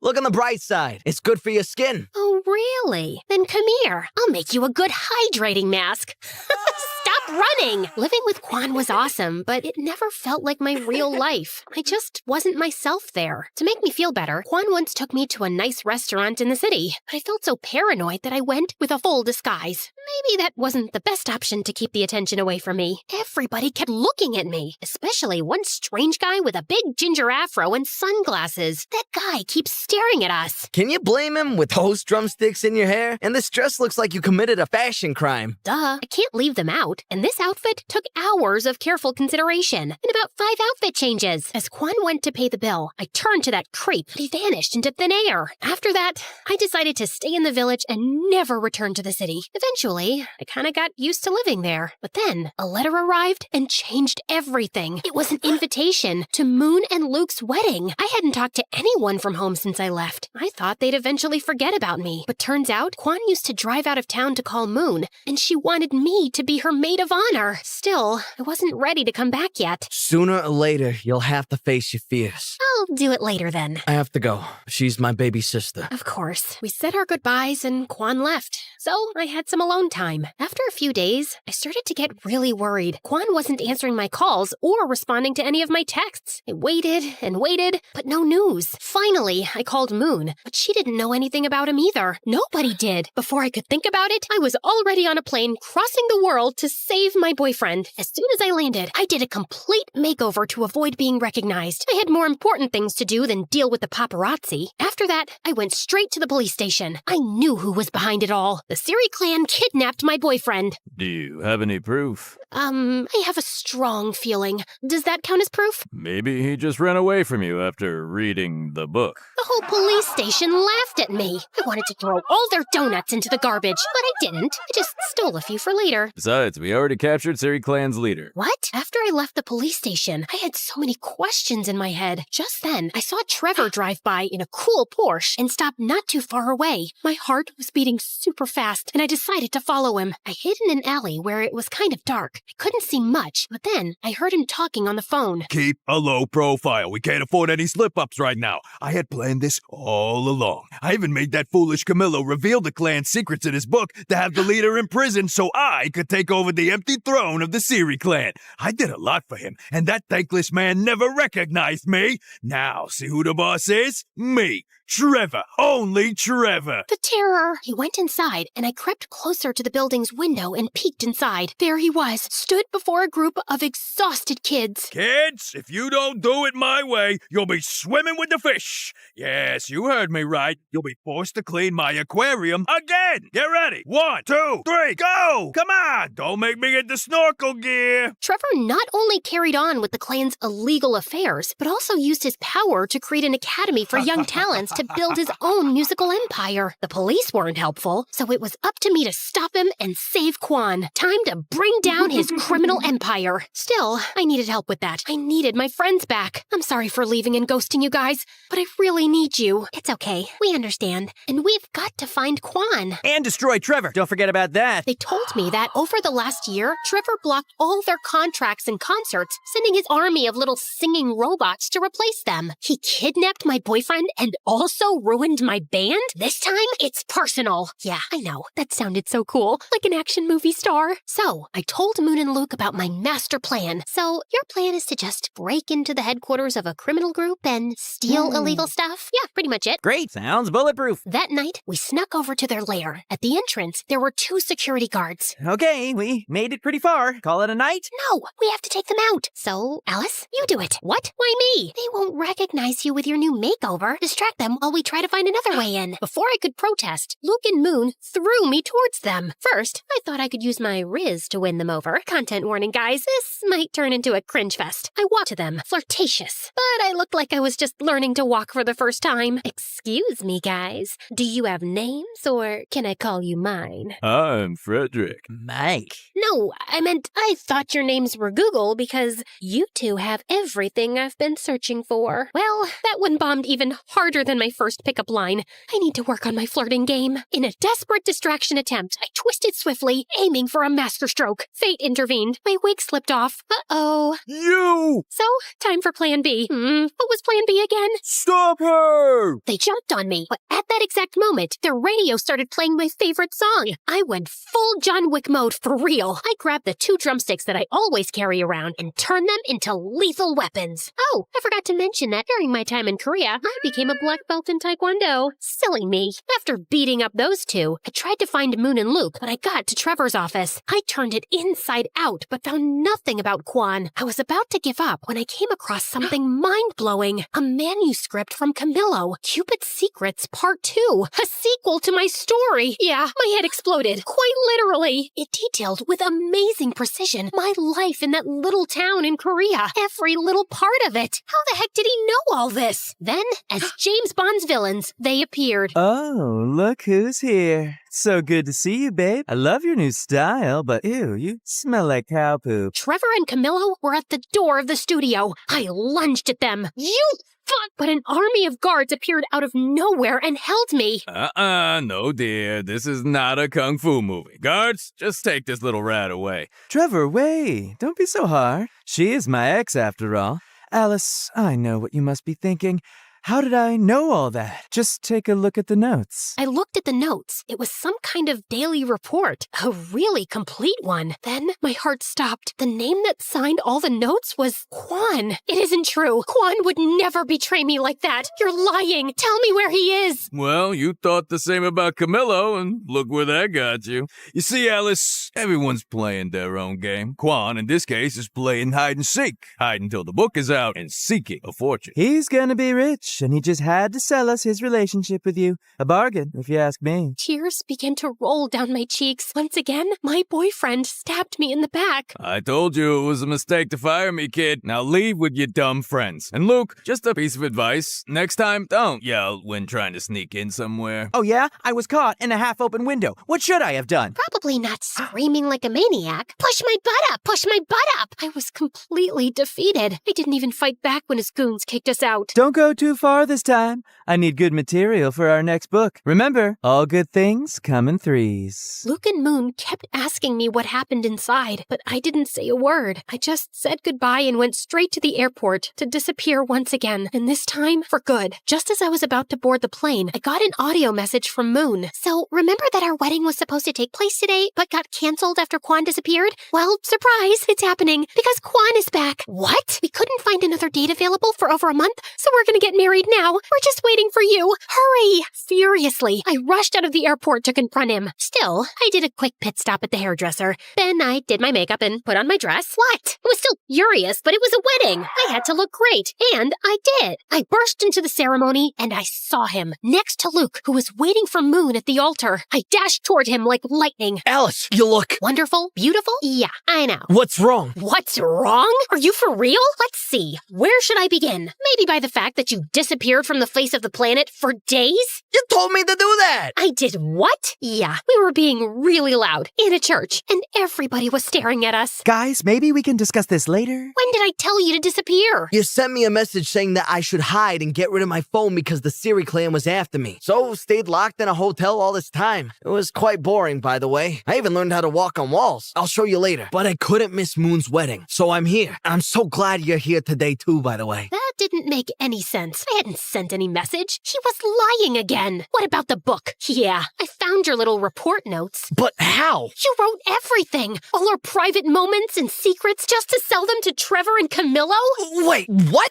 S20: Look on the bright side. It's good for your skin.
S3: Oh, really? Then come here. I'll make you a good hydrating mask. Stop running! Living with Kwan was awesome, but it never felt like my real life. I just wasn't myself there. To make me feel better, Kwan once took me to a nice restaurant in the city. I felt so paranoid that I went with a full disguise. Maybe that wasn't the best option to keep the attention away from me. Everybody kept looking at me, especially one strange guy with a big ginger afro and sunglasses. That guy keeps staring at us.
S20: Can you blame him with those drumsticks in your hair? And this dress looks like you committed a fashion crime.
S3: Duh, I can't leave them out. And this outfit took hours of careful consideration and about 5 outfit changes. As Kwan went to pay the bill, I turned to that creep, but he vanished into thin air. After that, I decided to stay in the village and never return to the city. Eventually, I kind of got used to living there. But then, a letter arrived and changed everything. It was an invitation to Moon and Luke's wedding. I hadn't talked to anyone from home since I left. I thought they'd eventually forget about me. But turns out, Kwan used to drive out of town to call Moon, and she wanted me to be her maid of honor. Still, I wasn't ready to come back yet.
S20: Sooner or later, you'll have to face your fears.
S3: I'll do it later then.
S20: I have to go. She's my baby sister.
S3: Of course. We said our goodbyes and Kwan left. So I had some alone time. After a few days, I started to get really worried. Kwan wasn't answering my calls or responding to any of my texts. I waited and waited, but no news. Finally, I called Moon, but she didn't know anything about him either. Nobody did. Before I could think about it, I was already on a plane crossing the world to save my boyfriend. As soon as I landed, I did a complete makeover to avoid being recognized. I had more important things to do than deal with the paparazzi. After that, I went straight to the police station. I knew who was behind it all. The Siri clan kidnapped my boyfriend.
S9: Do you have any proof?
S3: I have a strong feeling. Does that count as proof?
S9: Maybe he just ran away from you after reading the book.
S3: The whole police station laughed at me. I wanted to throw all their donuts into the garbage, but I didn't. I just stole a few for later.
S9: Besides, we already captured Siri Clan's leader.
S3: What? After I left the police station, I had so many questions in my head. Just then, I saw Trevor drive by in a cool Porsche and stop not too far away. My heart was beating super fast, and I decided to follow him. I hid in an alley where it was kind of dark. I couldn't see much, but then I heard him talking on the phone.
S21: Keep a low profile. We can't afford any slip-ups right now. I had planned this all along. I even made that foolish Camillo reveal the clan's secrets in his book to have the leader in prison so I could take over the empty throne of the Siri clan. I did a lot for him, and that thankless man never recognized me. Now, see who the boss is? Me. Trevor. Only Trevor.
S3: The terror. He went inside, and I crept closer to the building's window and peeked inside. There he was, stood before a group of exhausted kids.
S21: Kids, if you don't do it my way, you'll be swimming with the fish. Yes, you heard me right. You'll be forced to clean my aquarium again. Get ready. 1, 2, 3, go! Come on! Don't make me get the snorkel gear.
S3: Trevor not only carried on with the clan's illegal affairs, but also used his power to create an academy for young talents to build his own musical empire. The police weren't helpful, so it was up to me to stop him and save Kwan. Time to bring down his criminal empire. Still, I needed help with that. I needed my friends back. I'm sorry for leaving and ghosting you guys, but I really need you. It's okay. We understand. And we've got to find Kwan.
S20: And destroy Trevor. Don't forget about that.
S3: They told me that over the last year, Trevor blocked all their contracts and concerts, sending his army of little singing robots to replace them. He kidnapped my boyfriend and all also ruined my band? This time, it's personal. Yeah, I know. That sounded so cool. Like an action movie star. So, I told Moon and Luke about my master plan. So, your plan is to just break into the headquarters of a criminal group and steal illegal stuff? Yeah, pretty much it.
S11: Great, sounds bulletproof.
S3: That night, we snuck over to their lair. At the entrance, there were 2 security guards.
S11: Okay, we made it pretty far. Call it a night?
S3: No, we have to take them out. So, Alice, you do it. What? Why me? They won't recognize you with your new makeover. Distract them while we try to find another way in. Before I could protest, Luke and Moon threw me towards them. First, I thought I could use my Riz to win them over. Content warning, guys. This might turn into a cringe fest. I walked to them, flirtatious. But I looked like I was just learning to walk for the first time. Excuse me, guys. Do you have names, or can I call you mine?
S9: I'm Frederick.
S11: Mike.
S3: No, I meant I thought your names were Google because you two have everything I've been searching for. Well, that one bombed even harder than my first pickup line. I need to work on my flirting game. In a desperate distraction attempt, I twisted swiftly, aiming for a masterstroke. Fate intervened. My wig slipped off. Uh-oh.
S21: You!
S3: So, time for plan B. What was plan B again?
S21: Stop her!
S3: They jumped on me, but at that exact moment, their radio started playing my favorite song. I went full John Wick mode for real. I grabbed the 2 drumsticks that I always carry around and turned them into lethal weapons. Oh, I forgot to mention that during my time in Korea, I became a black belt in Taekwondo. Silly me. After beating up those 2, I tried to find Moon and Luke, but I got to Trevor's office. I turned it inside out, but found nothing about Quan. I was about to give up when I came across something mind-blowing. A manuscript from Camillo, Cupid's Secrets Part 2. A sequel to my story. Yeah, my head exploded. Quite literally. It detailed with amazing precision my life in that little town in Korea. Every little part of it. How the heck did he know all this? Then, as James Bond's villains, they appeared.
S16: Oh, look who's here. So good to see you, babe. I love your new style, but ew, you smell like cow poop.
S3: Trevor and Camillo were at the door of the studio. I lunged at them. You fuck! But an army of guards appeared out of nowhere and held me.
S9: No, dear. This is not a kung fu movie. Guards, just take this little rat away.
S16: Trevor, wait. Don't be so hard. She is my ex, after all. Alice, I know what you must be thinking. How did I know all that? Just take a look at the notes.
S3: I looked at the notes. It was some kind of daily report. A really complete one. Then my heart stopped. The name that signed all the notes was Quan. It isn't true. Quan would never betray me like that. You're lying. Tell me where he is.
S9: Well, you thought the same about Camillo, and look where that got you. You see, Alice, everyone's playing their own game. Quan, in this case, is playing hide and seek. Hide until the book is out and seeking a fortune.
S16: He's gonna be rich, and he just had to sell us his relationship with you. A bargain, if you ask me.
S3: Tears began to roll down my cheeks. Once again, my boyfriend stabbed me in the back.
S9: I told you it was a mistake to fire me, kid. Now leave with your dumb friends. And Luke, just a piece of advice. Next time, don't yell when trying to sneak in somewhere.
S11: Oh yeah? I was caught in a half-open window. What should I have done?
S3: Probably not screaming like a maniac. Push my butt up! Push my butt up! I was completely defeated. I didn't even fight back when his goons kicked us out.
S16: Don't go too far this time. I need good material for our next book. Remember, all good things come in threes.
S3: Luke and Moon kept asking me what happened inside, but I didn't say a word. I just said goodbye and went straight to the airport to disappear once again, and this time for good. Just as I was about to board the plane, I got an audio message from Moon. So, remember that our wedding was supposed to take place today, but got canceled after Quan disappeared? Well, surprise, it's happening, because Quan is back. What? We couldn't find another date available for over a month, so we're gonna get married now. We're just waiting for you. Hurry! Furiously, I rushed out of the airport to confront him. Still, I did a quick pit stop at the hairdresser. Then I did my makeup and put on my dress. What? It was still furious, but it was a wedding. I had to look great, and I did. I burst into the ceremony, and I saw him, next to Luke, who was waiting for Moon at the altar. I dashed toward him like lightning.
S20: Alice, you look...
S3: Wonderful? Beautiful? Yeah, I know.
S20: What's wrong?
S3: What's wrong? Are you for real? Let's see. Where should I begin? Maybe by the fact that you disappeared from the face of the planet for days?
S20: You told me to do that!
S3: I did what? Yeah, we were being really loud in a church, and everybody was staring at us.
S11: Guys, maybe we can discuss this later?
S3: When did I tell you to disappear?
S20: You sent me a message saying that I should hide and get rid of my phone because the Siri clan was after me. So, stayed locked in a hotel all this time. It was quite boring, by the way. I even learned how to walk on walls. I'll show you later. But I couldn't miss Moon's wedding, so I'm here. I'm so glad you're here today too, by the way.
S3: That didn't make any sense. I hadn't sent any message. He was lying again. What about the book? Yeah, I found your little report notes.
S20: But how?
S3: You wrote everything. All our private moments and secrets just to sell them to Trevor and Camillo?
S20: Wait, what?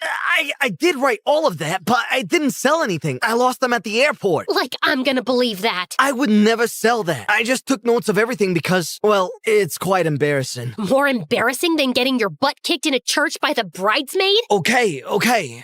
S20: I did write all of that, but I didn't sell anything. I lost them at the airport.
S3: Like I'm gonna believe that.
S20: I would never sell that. I just took notes of everything because, well, it's quite embarrassing.
S3: More embarrassing than getting your butt kicked in a church by the bridesmaid?
S20: Okay.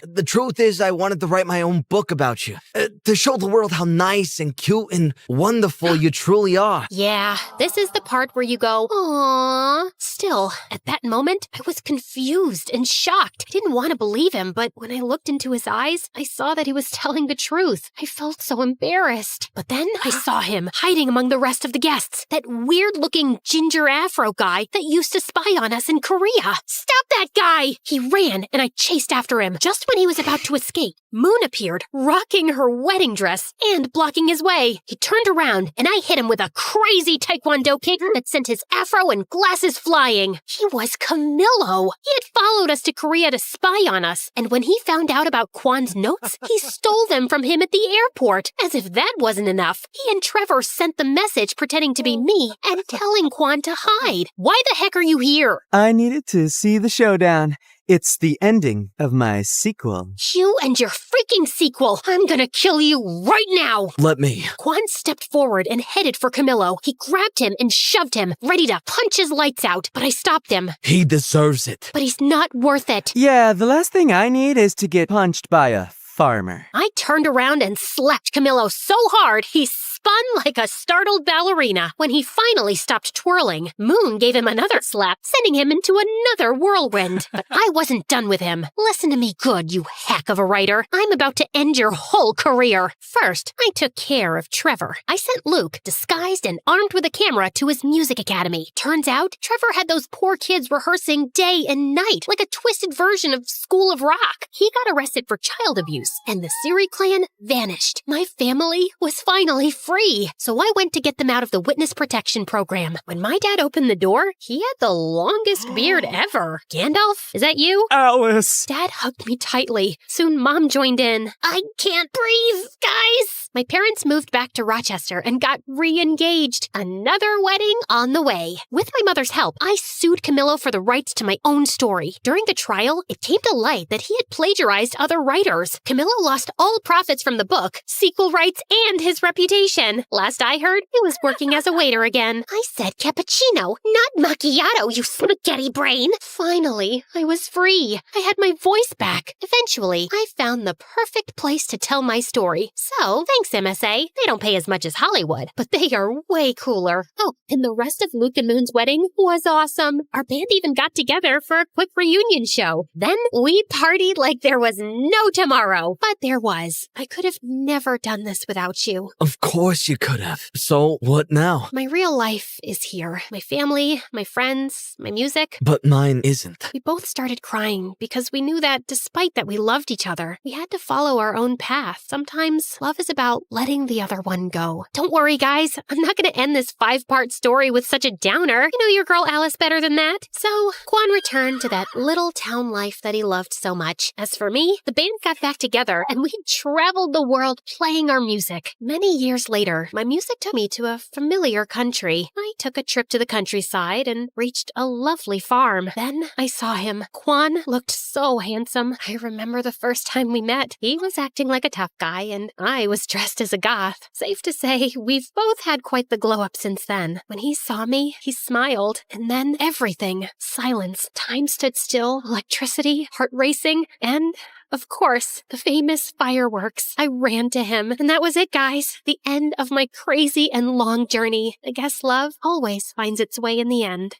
S20: The truth is I wanted to write my own book about you. To show the world how nice and cute and wonderful you truly are.
S3: Yeah, this is the part where you go, aww. Still, at that moment, I was confused and shocked. I didn't want to believe him, but when I looked into his eyes, I saw that he was telling the truth. I felt so embarrassed. But then I saw him hiding among the rest of the guests. That weird-looking ginger afro guy that used to spy on us in Korea. Stop that guy! He ran, and I chased after him. Just when he was about to escape, Moon appeared, rocking her wedding dress and blocking his way. He turned around, and I hit him with a crazy taekwondo kick that sent his afro and glasses flying. He was Camillo. He had followed us to Korea to spy on us, and when he found out about Kwan's notes, he stole them from him at the airport. As if that wasn't enough, he and Trevor sent the message pretending to be me and telling Kwan to hide. Why the heck are you here?
S16: I needed to see the showdown. It's the ending of my sequel.
S3: You and your freaking sequel. I'm gonna kill you right now.
S20: Let me.
S3: Kwan stepped forward and headed for Camillo. He grabbed him and shoved him, ready to punch his lights out, but I stopped him.
S20: He deserves it.
S3: But he's not worth it.
S16: Yeah, the last thing I need is to get punched by a farmer.
S3: I turned around and slapped Camillo so hard he spun like a startled ballerina. When he finally stopped twirling, Moon gave him another slap, sending him into another whirlwind. But I wasn't done with him. Listen to me good, you hack of a writer. I'm about to end your whole career. First, I took care of Trevor. I sent Luke, disguised and armed with a camera, to his music academy. Turns out, Trevor had those poor kids rehearsing day and night, like a twisted version of School of Rock. He got arrested for child abuse, and the Siri clan vanished. My family was finally free. So I went to get them out of the witness protection program. When my dad opened the door, he had the longest beard ever. Gandalf, is that you?
S16: Alice!
S3: Dad hugged me tightly. Soon Mom joined in. I can't breathe, guys! My parents moved back to Rochester and got re-engaged. Another wedding on the way. With my mother's help, I sued Camillo for the rights to my own story. During the trial, it came to light that he had plagiarized other writers. Camillo lost all profits from the book, sequel rights, and his reputation. Last I heard, he was working as a waiter again. I said cappuccino, not macchiato, you spaghetti brain. Finally, I was free. I had my voice back. Eventually, I found the perfect place to tell my story. So, thanks MSA. They don't pay as much as Hollywood, but they are way cooler. Oh, and the rest of Luke and Moon's wedding was awesome. Our band even got together for a quick reunion show. Then we partied like there was no tomorrow. But there was. I could have never done this without you.
S20: Of course you could have. So, what now?
S3: My real life is here. My family, my friends, my music.
S20: But mine isn't.
S3: We both started crying because we knew that despite that we loved each other, we had to follow our own path. Sometimes love is about letting the other one go. Don't worry, guys. I'm not going to end this 5-part story with such a downer. You know your girl Alice better than that. So, Kwan returned to that little town life that he loved so much. As for me, the band got back together and we traveled the world playing our music. Many years later, my music took me to a familiar country. I took a trip to the countryside and reached a lovely farm. Then I saw him. Kwan looked so handsome. I remember the first time we met. He was acting like a tough guy and I was dressed as a goth. Safe to say, we've both had quite the glow up since then. When he saw me, he smiled. And then everything. Silence. Time stood still. Electricity. Heart racing. And of course, the famous fireworks. I ran to him. And that was it, guys. The end of my crazy and long journey. I guess love always finds its way in the end.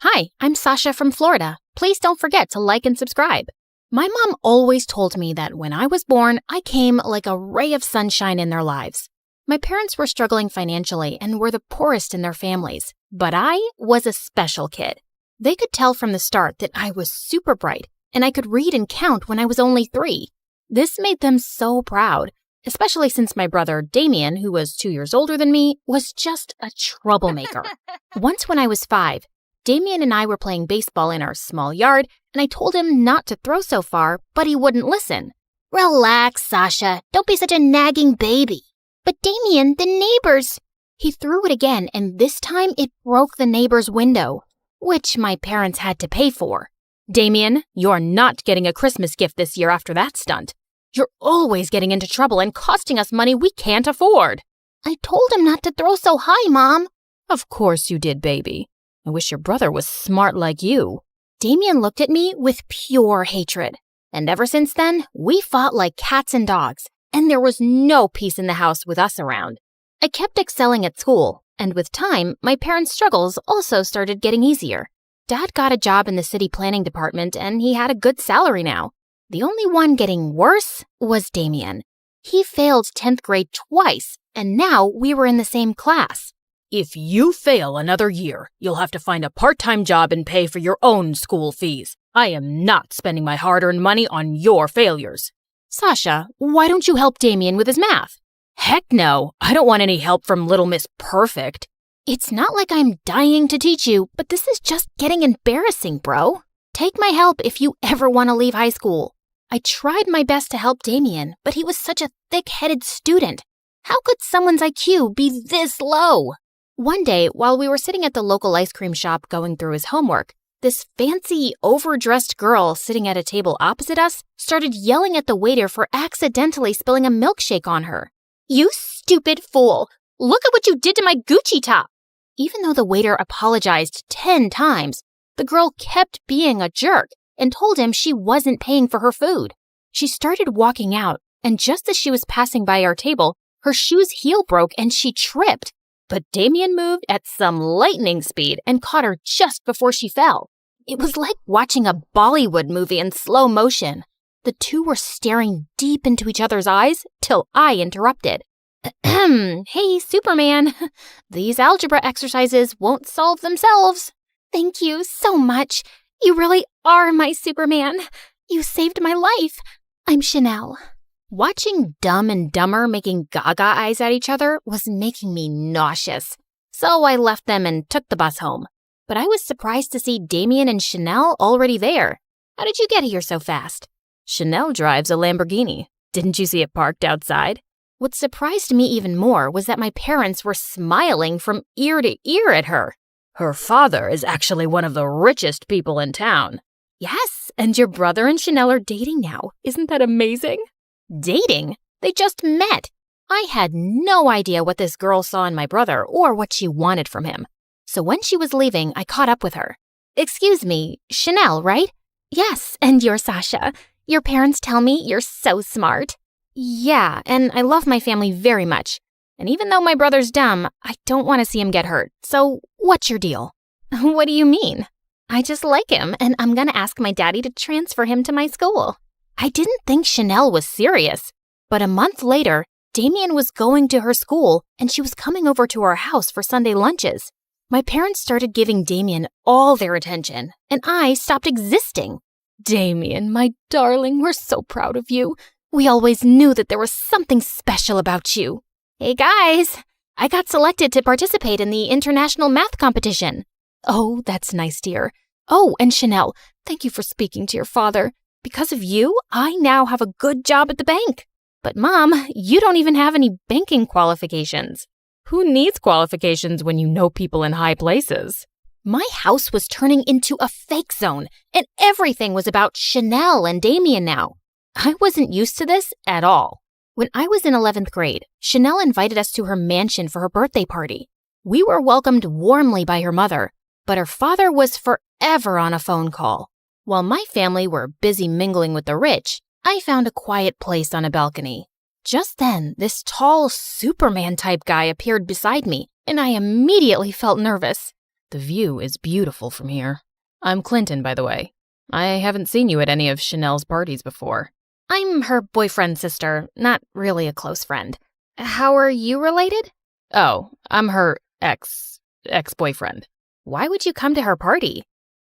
S1: Hi, I'm Sasha from Florida. Please don't forget to like and subscribe. My mom always told me that when I was born, I came like a ray of sunshine in their lives. My parents were struggling financially and were the poorest in their families, but I was a special kid. They could tell from the start that I was super bright and I could read and count when I was only 3. This made them so proud, especially since my brother Damien, who was 2 years older than me, was just a troublemaker. Once when I was 5, Damien and I were playing baseball in our small yard, and I told him not to throw so far, but he wouldn't listen.
S5: Relax, Sasha. Don't be such a nagging baby.
S1: But Damien, the neighbors... He threw it again, and this time it broke the neighbor's window, which my parents had to pay for. Damien, you're not getting a Christmas gift this year after that stunt. You're always getting into trouble and costing us money we can't afford.
S5: I told him not to throw so high, Mom.
S2: Of course you did, baby. I wish your brother was smart like you.
S1: Damien looked at me with pure hatred. And ever since then, we fought like cats and dogs, and there was no peace in the house with us around. I kept excelling at school, and with time, my parents' struggles also started getting easier. Dad got a job in the city planning department, and he had a good salary now. The only one getting worse was Damien. He failed 10th grade twice, and now we were in the same class.
S2: If you fail another year, you'll have to find a part-time job and pay for your own school fees. I am not spending my hard-earned money on your failures.
S1: Sasha, why don't you help Damien with his math?
S2: Heck no, I don't want any help from Little Miss Perfect.
S1: It's not like I'm dying to teach you, but this is just getting embarrassing, bro. Take my help if you ever want to leave high school. I tried my best to help Damien, but he was such a thick-headed student. How could someone's IQ be this low? One day, while we were sitting at the local ice cream shop going through his homework, this fancy, overdressed girl sitting at a table opposite us started yelling at the waiter for accidentally spilling a milkshake on her.
S5: You stupid fool! Look at what you did to my Gucci top!
S1: Even though the waiter apologized 10 times, the girl kept being a jerk and told him she wasn't paying for her food. She started walking out, and just as she was passing by our table, her shoe's heel broke and she tripped. But Damien moved at some lightning speed and caught her just before she fell. It was like watching a Bollywood movie in slow motion. The two were staring deep into each other's eyes till I interrupted. Hey, Superman, these algebra exercises won't solve themselves.
S5: Thank you so much. You really are my Superman. You saved my life. I'm Chanel.
S1: Watching Dumb and Dumber making gaga eyes at each other was making me nauseous. So I left them and took the bus home. But I was surprised to see Damien and Chanel already there. How did you get here so fast?
S2: Chanel drives a Lamborghini. Didn't you see it parked outside?
S1: What surprised me even more was that my parents were smiling from ear to ear at her.
S2: Her father is actually one of the richest people in town.
S1: Yes, and your brother and Chanel are dating now. Isn't that amazing? Dating? They just met. I had no idea what this girl saw in my brother or what she wanted from him. So when she was leaving, I caught up with her. Excuse me, Chanel, right?
S5: Yes, and you're Sasha. Your parents tell me you're so smart.
S1: Yeah, and I love my family very much. And even though my brother's dumb, I don't want to see him get hurt. So what's your deal?
S5: What do you mean?
S1: I just like him, and I'm going to ask my daddy to transfer him to my school. I didn't think Chanel was serious. But a month later, Damien was going to her school, and she was coming over to our house for Sunday lunches. My parents started giving Damien all their attention, and I stopped existing.
S5: Damien, my darling, we're so proud of you. We always knew that there was something special about you.
S1: Hey guys, I got selected to participate in the international math competition.
S5: Oh, that's nice, dear. Oh, and Chanel, thank you for speaking to your father. Because of you, I now have a good job at the bank.
S1: But Mom, you don't even have any banking qualifications.
S2: Who needs qualifications when you know people in high places?
S1: My house was turning into a fake zone, and everything was about Chanel and Damien now. I wasn't used to this at all. When I was in 11th grade, Chanel invited us to her mansion for her birthday party. We were welcomed warmly by her mother, but her father was forever on a phone call. While my family were busy mingling with the rich, I found a quiet place on a balcony. Just then, this tall Superman-type guy appeared beside me, and I immediately felt nervous.
S2: The view is beautiful from here. I'm Clinton, by the way. I haven't seen you at any of Chanel's parties before.
S1: I'm her boyfriend's sister, not really a close friend. How are you related?
S2: Oh, I'm her ex-boyfriend.
S1: Why would you come to her party?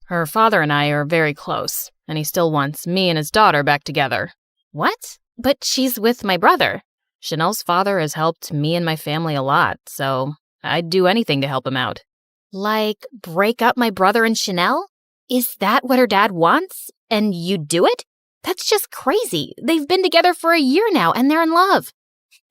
S2: Her father and I are very close, and he still wants me and his daughter back together.
S1: What? But she's with my brother.
S2: Chanel's father has helped me and my family a lot, so I'd do anything to help him out.
S1: Like, break up my brother and Chanel? Is that what her dad wants? And you'd do it? That's just crazy. They've been together for a year now, and they're in love.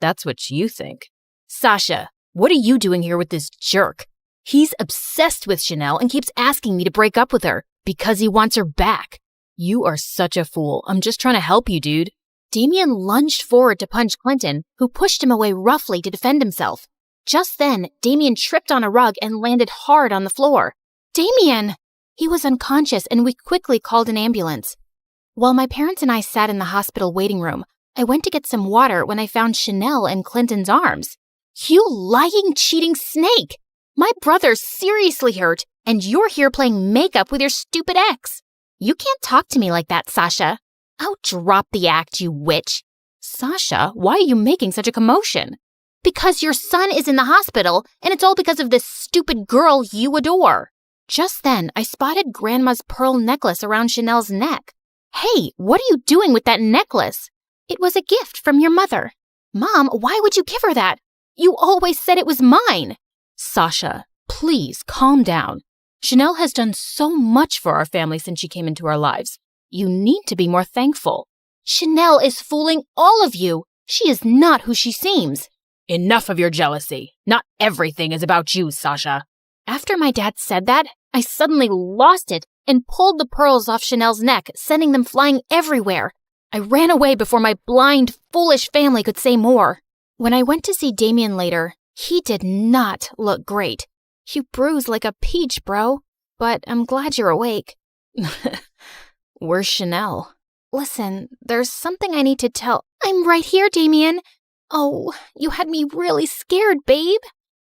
S2: That's what you think.
S1: Sasha, what are you doing here with this jerk? He's obsessed with Chanel and keeps asking me to break up with her because he wants her back.
S2: You are such a fool. I'm just trying to help you, dude.
S1: Damien lunged forward to punch Clinton, who pushed him away roughly to defend himself. Just then, Damien tripped on a rug and landed hard on the floor. Damien! He was unconscious, and we quickly called an ambulance. While my parents and I sat in the hospital waiting room, I went to get some water when I found Chanel in Clinton's arms. You lying, cheating snake! My brother's seriously hurt, and you're here playing makeup with your stupid ex. You can't talk to me like that, Sasha. Oh, drop the act, you witch.
S2: Sasha, why are you making such a commotion?
S1: Because your son is in the hospital, and it's all because of this stupid girl you adore. Just then, I spotted Grandma's pearl necklace around Chanel's neck. Hey, what are you doing with that necklace? It was a gift from your mother. Mom, why would you give her that? You always said it was mine.
S2: Sasha, please calm down. Chanel has done so much for our family since she came into our lives. You need to be more thankful.
S1: Chanel is fooling all of you. She is not who she seems.
S2: Enough of your jealousy. Not everything is about you, Sasha.
S1: After my dad said that, I suddenly lost it and pulled the pearls off Chanel's neck, sending them flying everywhere. I ran away before my blind, foolish family could say more. When I went to see Damien later, he did not look great. You bruised like a peach, bro. But I'm glad you're awake.
S2: Where's Chanel?
S1: Listen, there's something I need to tell. I'm right here, Damien. Oh, you had me really scared, babe.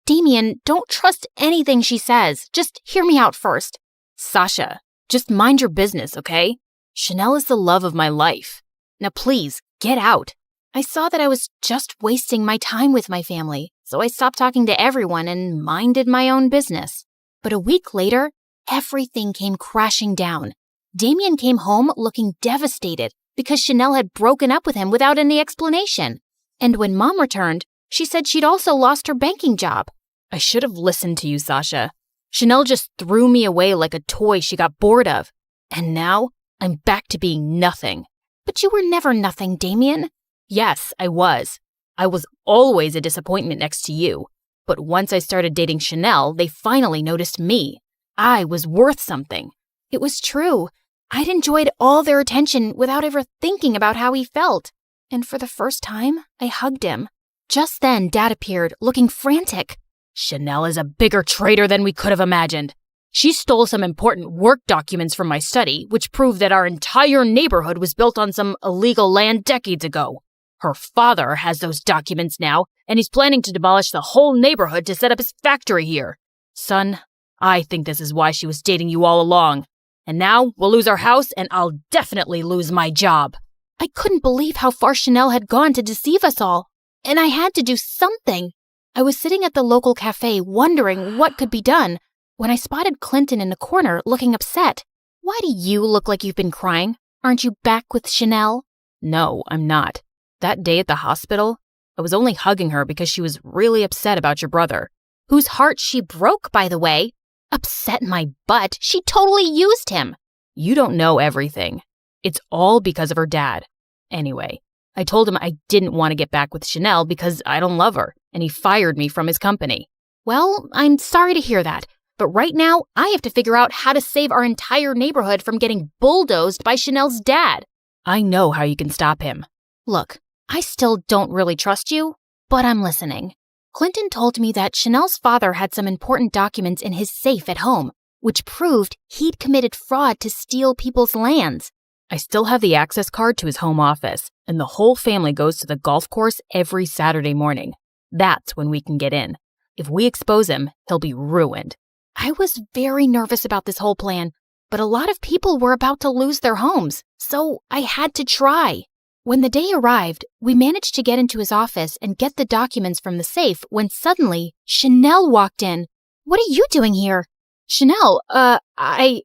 S1: Damien, don't trust anything she says. Just hear me out first.
S2: Sasha, just mind your business, okay? Chanel is the love of my life. Now please, get out.
S1: I saw that I was just wasting my time with my family, so I stopped talking to everyone and minded my own business. But a week later, everything came crashing down. Damien came home looking devastated because Chanel had broken up with him without any explanation. And when Mom returned, she said she'd also lost her banking job.
S2: I should have listened to you, Sasha. Chanel just threw me away like a toy she got bored of. And now, I'm back to being nothing.
S1: But you were never nothing, Damien.
S2: Yes, I was. I was always a disappointment next to you. But once I started dating Chanel, they finally noticed me. I was worth something.
S1: It was true. I'd enjoyed all their attention without ever thinking about how he felt. And for the first time, I hugged him. Just then, Dad appeared, looking frantic.
S2: Chanel is a bigger traitor than we could have imagined. She stole some important work documents from my study, which prove that our entire neighborhood was built on some illegal land decades ago. Her father has those documents now, and he's planning to demolish the whole neighborhood to set up his factory here. Son, I think this is why she was dating you all along. And now we'll lose our house, and I'll definitely lose my job.
S1: I couldn't believe how far Chanel had gone to deceive us all. And I had to do something. I was sitting at the local cafe wondering what could be done when I spotted Clinton in the corner looking upset. Why do you look like you've been crying? Aren't you back with Chanel?
S2: No, I'm not. That day at the hospital, I was only hugging her because she was really upset about your brother.
S1: Whose heart she broke, by the way. Upset my butt. She totally used him.
S2: You don't know everything. It's all because of her dad. Anyway, I told him I didn't want to get back with Chanel because I don't love her, and he fired me from his company.
S1: Well, I'm sorry to hear that, but right now I have to figure out how to save our entire neighborhood from getting bulldozed by Chanel's dad.
S2: I know how you can stop him.
S1: Look, I still don't really trust you, but I'm listening. Clinton told me that Chanel's father had some important documents in his safe at home, which proved he'd committed fraud to steal people's lands.
S2: I still have the access card to his home office, and the whole family goes to the golf course every Saturday morning. That's when we can get in. If we expose him, he'll be ruined.
S1: I was very nervous about this whole plan, but a lot of people were about to lose their homes, so I had to try. When the day arrived, we managed to get into his office and get the documents from the safe when suddenly Chanel walked in. What are you doing here? Chanel, I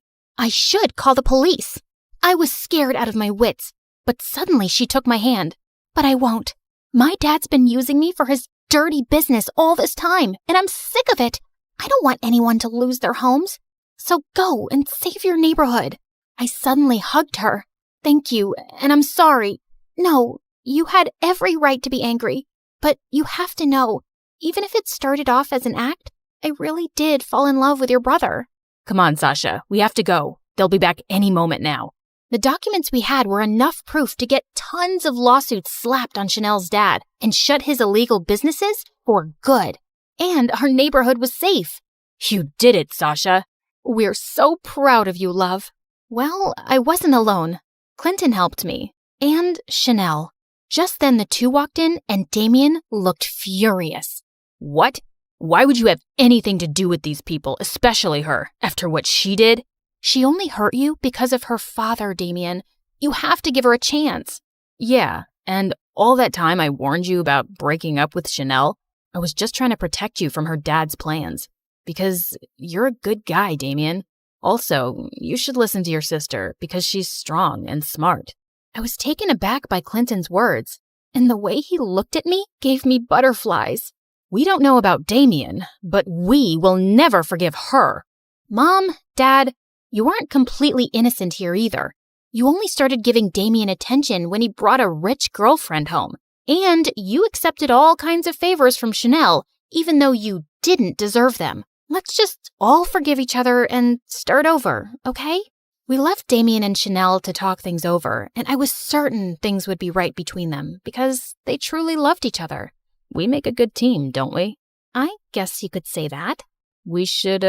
S1: should call the police. I was scared out of my wits, but suddenly she took my hand. But I won't.
S5: My dad's been using me for his dirty business all this time, and I'm sick of it. I don't want anyone to lose their homes. So go and save your neighborhood. I suddenly hugged her. Thank you, and I'm sorry. No, you had every right to be angry. But you have to know, even if it started off as an act, I really did fall in love with your brother.
S2: Come on, Sasha. We have to go. They'll be back any moment now.
S5: The documents we had were enough proof to get tons of lawsuits slapped on Chanel's dad and shut his illegal businesses for good. And our neighborhood was safe.
S2: You did it, Sasha.
S5: We're so proud of you, love. Well, I wasn't alone. Clinton helped me. And Chanel. Just then the two walked in and Damien looked furious.
S2: What? Why would you have anything to do with these people, especially her, after what she did?
S5: She only hurt you because of her father, Damien. You have to give her a chance.
S2: Yeah, and all that time I warned you about breaking up with Chanel, I was just trying to protect you from her dad's plans. Because you're a good guy, Damien. Also, you should listen to your sister because she's strong and smart.
S5: I was taken aback by Clinton's words, and the way he looked at me gave me butterflies.
S2: We don't know about Damien, but we will never forgive her.
S5: Mom, Dad, you aren't completely innocent here either. You only started giving Damien attention when he brought a rich girlfriend home. And you accepted all kinds of favors from Chanel, even though you didn't deserve them. Let's just all forgive each other and start over, okay? We left Damien and Chanel to talk things over, and I was certain things would be right between them because they truly loved each other.
S2: We make a good team, don't we?
S5: I guess you could say that.
S2: We should,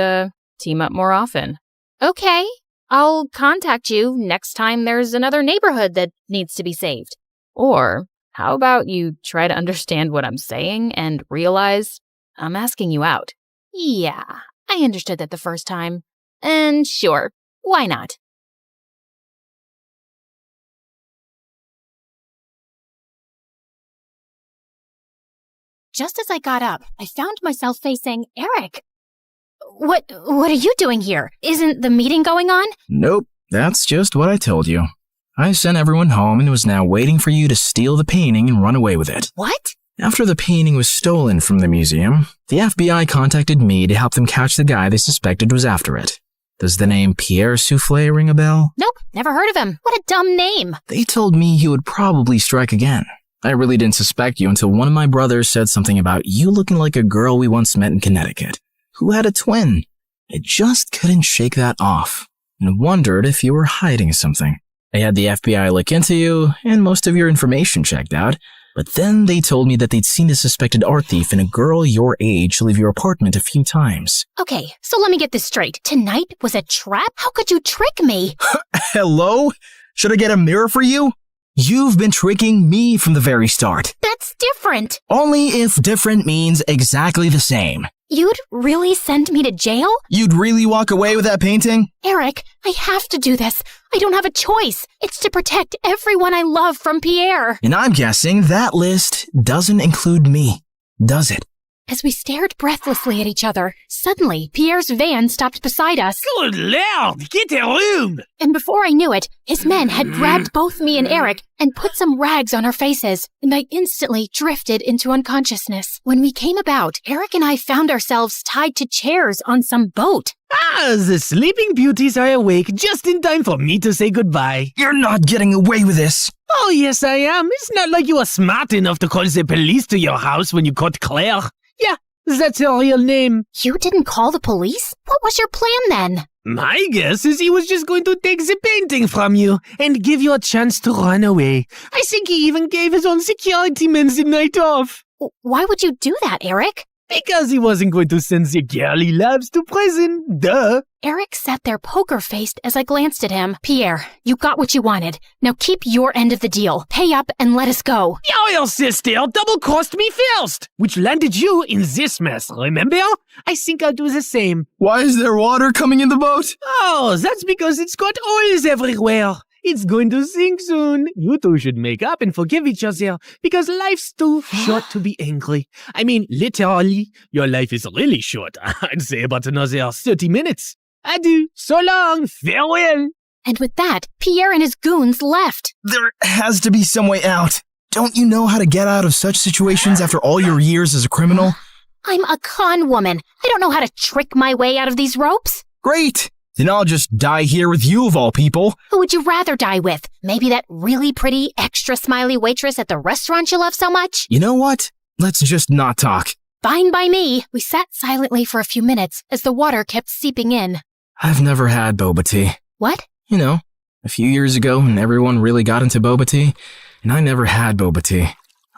S2: team up more often.
S5: Okay. I'll contact you next time there's another neighborhood that needs to be saved.
S2: Or how about you try to understand what I'm saying and realize I'm asking you out?
S5: Yeah, I understood that the first time. And sure, why not? Just as I got up, I found myself facing Eric. What are you doing here? Isn't the meeting going on?
S13: Nope, that's just what I told you. I sent everyone home and was now waiting for you to steal the painting and run away with it.
S5: What?
S13: After the painting was stolen from the museum, the FBI contacted me to help them catch the guy they suspected was after it. Does the name Pierre Souffle ring a bell?
S5: Nope, never heard of him. What a dumb name.
S13: They told me he would probably strike again. I really didn't suspect you until one of my brothers said something about you looking like a girl we once met in Connecticut, who had a twin. I just couldn't shake that off, and wondered if you were hiding something. I had the FBI look into you, and most of your information checked out, but then they told me that they'd seen a suspected art thief and a girl your age leave your apartment a few times.
S5: Okay, so let me get this straight. Tonight was a trap? How could you trick me?
S13: Hello? Should I get a mirror for you? You've been tricking me from the very start.
S5: That's different.
S13: Only if different means exactly the same.
S5: You'd really send me to jail?
S13: You'd really walk away with that painting?
S5: Eric, I have to do this. I don't have a choice. It's to protect everyone I love from Pierre.
S13: And I'm guessing that list doesn't include me, does it?
S5: As we stared breathlessly at each other, suddenly Pierre's van stopped beside us.
S8: Good Lord, get a room!
S5: And before I knew it, his men had grabbed both me and Eric and put some rags on our faces, and I instantly drifted into unconsciousness. When we came about, Eric and I found ourselves tied to chairs on some boat.
S8: Ah, the Sleeping Beauties are awake just in time for me to say goodbye.
S13: You're not getting away with this.
S8: Oh, yes, I am. It's not like you were smart enough to call the police to your house when you caught Claire. Yeah, that's her real name.
S5: You didn't call the police? What was your plan then?
S8: My guess is he was just going to take the painting from you and give you a chance to run away. I think he even gave his own security men the night off.
S5: Why would you do that, Eric?
S8: Because he wasn't going to send the girl he loves to prison. Duh.
S5: Eric sat there poker-faced as I glanced at him. Pierre, you got what you wanted. Now keep your end of the deal. Pay up and let us go.
S8: Your sister double-crossed me first, which landed you in this mess, remember? I think I'll do the same.
S13: Why is there water coming in the boat?
S8: Oh, that's because it's got oils everywhere. It's going to sink soon. You two should make up and forgive each other because life's too short to be angry. I mean, literally, your life is really short. I'd say about another 30 minutes. Adieu. So long. Farewell.
S5: And with that, Pierre and his goons left.
S13: There has to be some way out. Don't you know how to get out of such situations after all your years as a criminal?
S5: I'm a con woman. I don't know how to trick my way out of these ropes.
S13: Great! Then I'll just die here with you of all people.
S5: Who would you rather die with? Maybe that really pretty, extra smiley waitress at the restaurant you love so much?
S13: You know what? Let's just not talk.
S5: Fine by me. We sat silently for a few minutes as the water kept seeping in.
S13: I've never had boba tea.
S5: What?
S13: You know, a few years ago when everyone really got into boba tea, and I never had boba tea.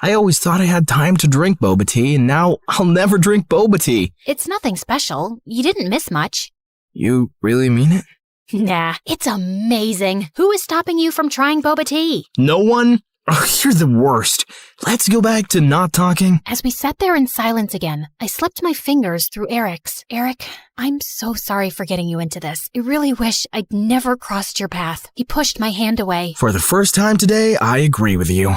S13: I always thought I had time to drink boba tea, and now I'll never drink boba tea.
S5: It's nothing special. You didn't miss much.
S13: You really mean it?
S5: Nah, it's amazing. Who is stopping you from trying boba tea?
S13: No one? Oh, you're the worst. Let's go back to not talking.
S5: As we sat there in silence again, I slipped my fingers through Eric's. Eric, I'm so sorry for getting you into this. I really wish I'd never crossed your path. He pushed my hand away.
S13: For the first time today, I agree with you.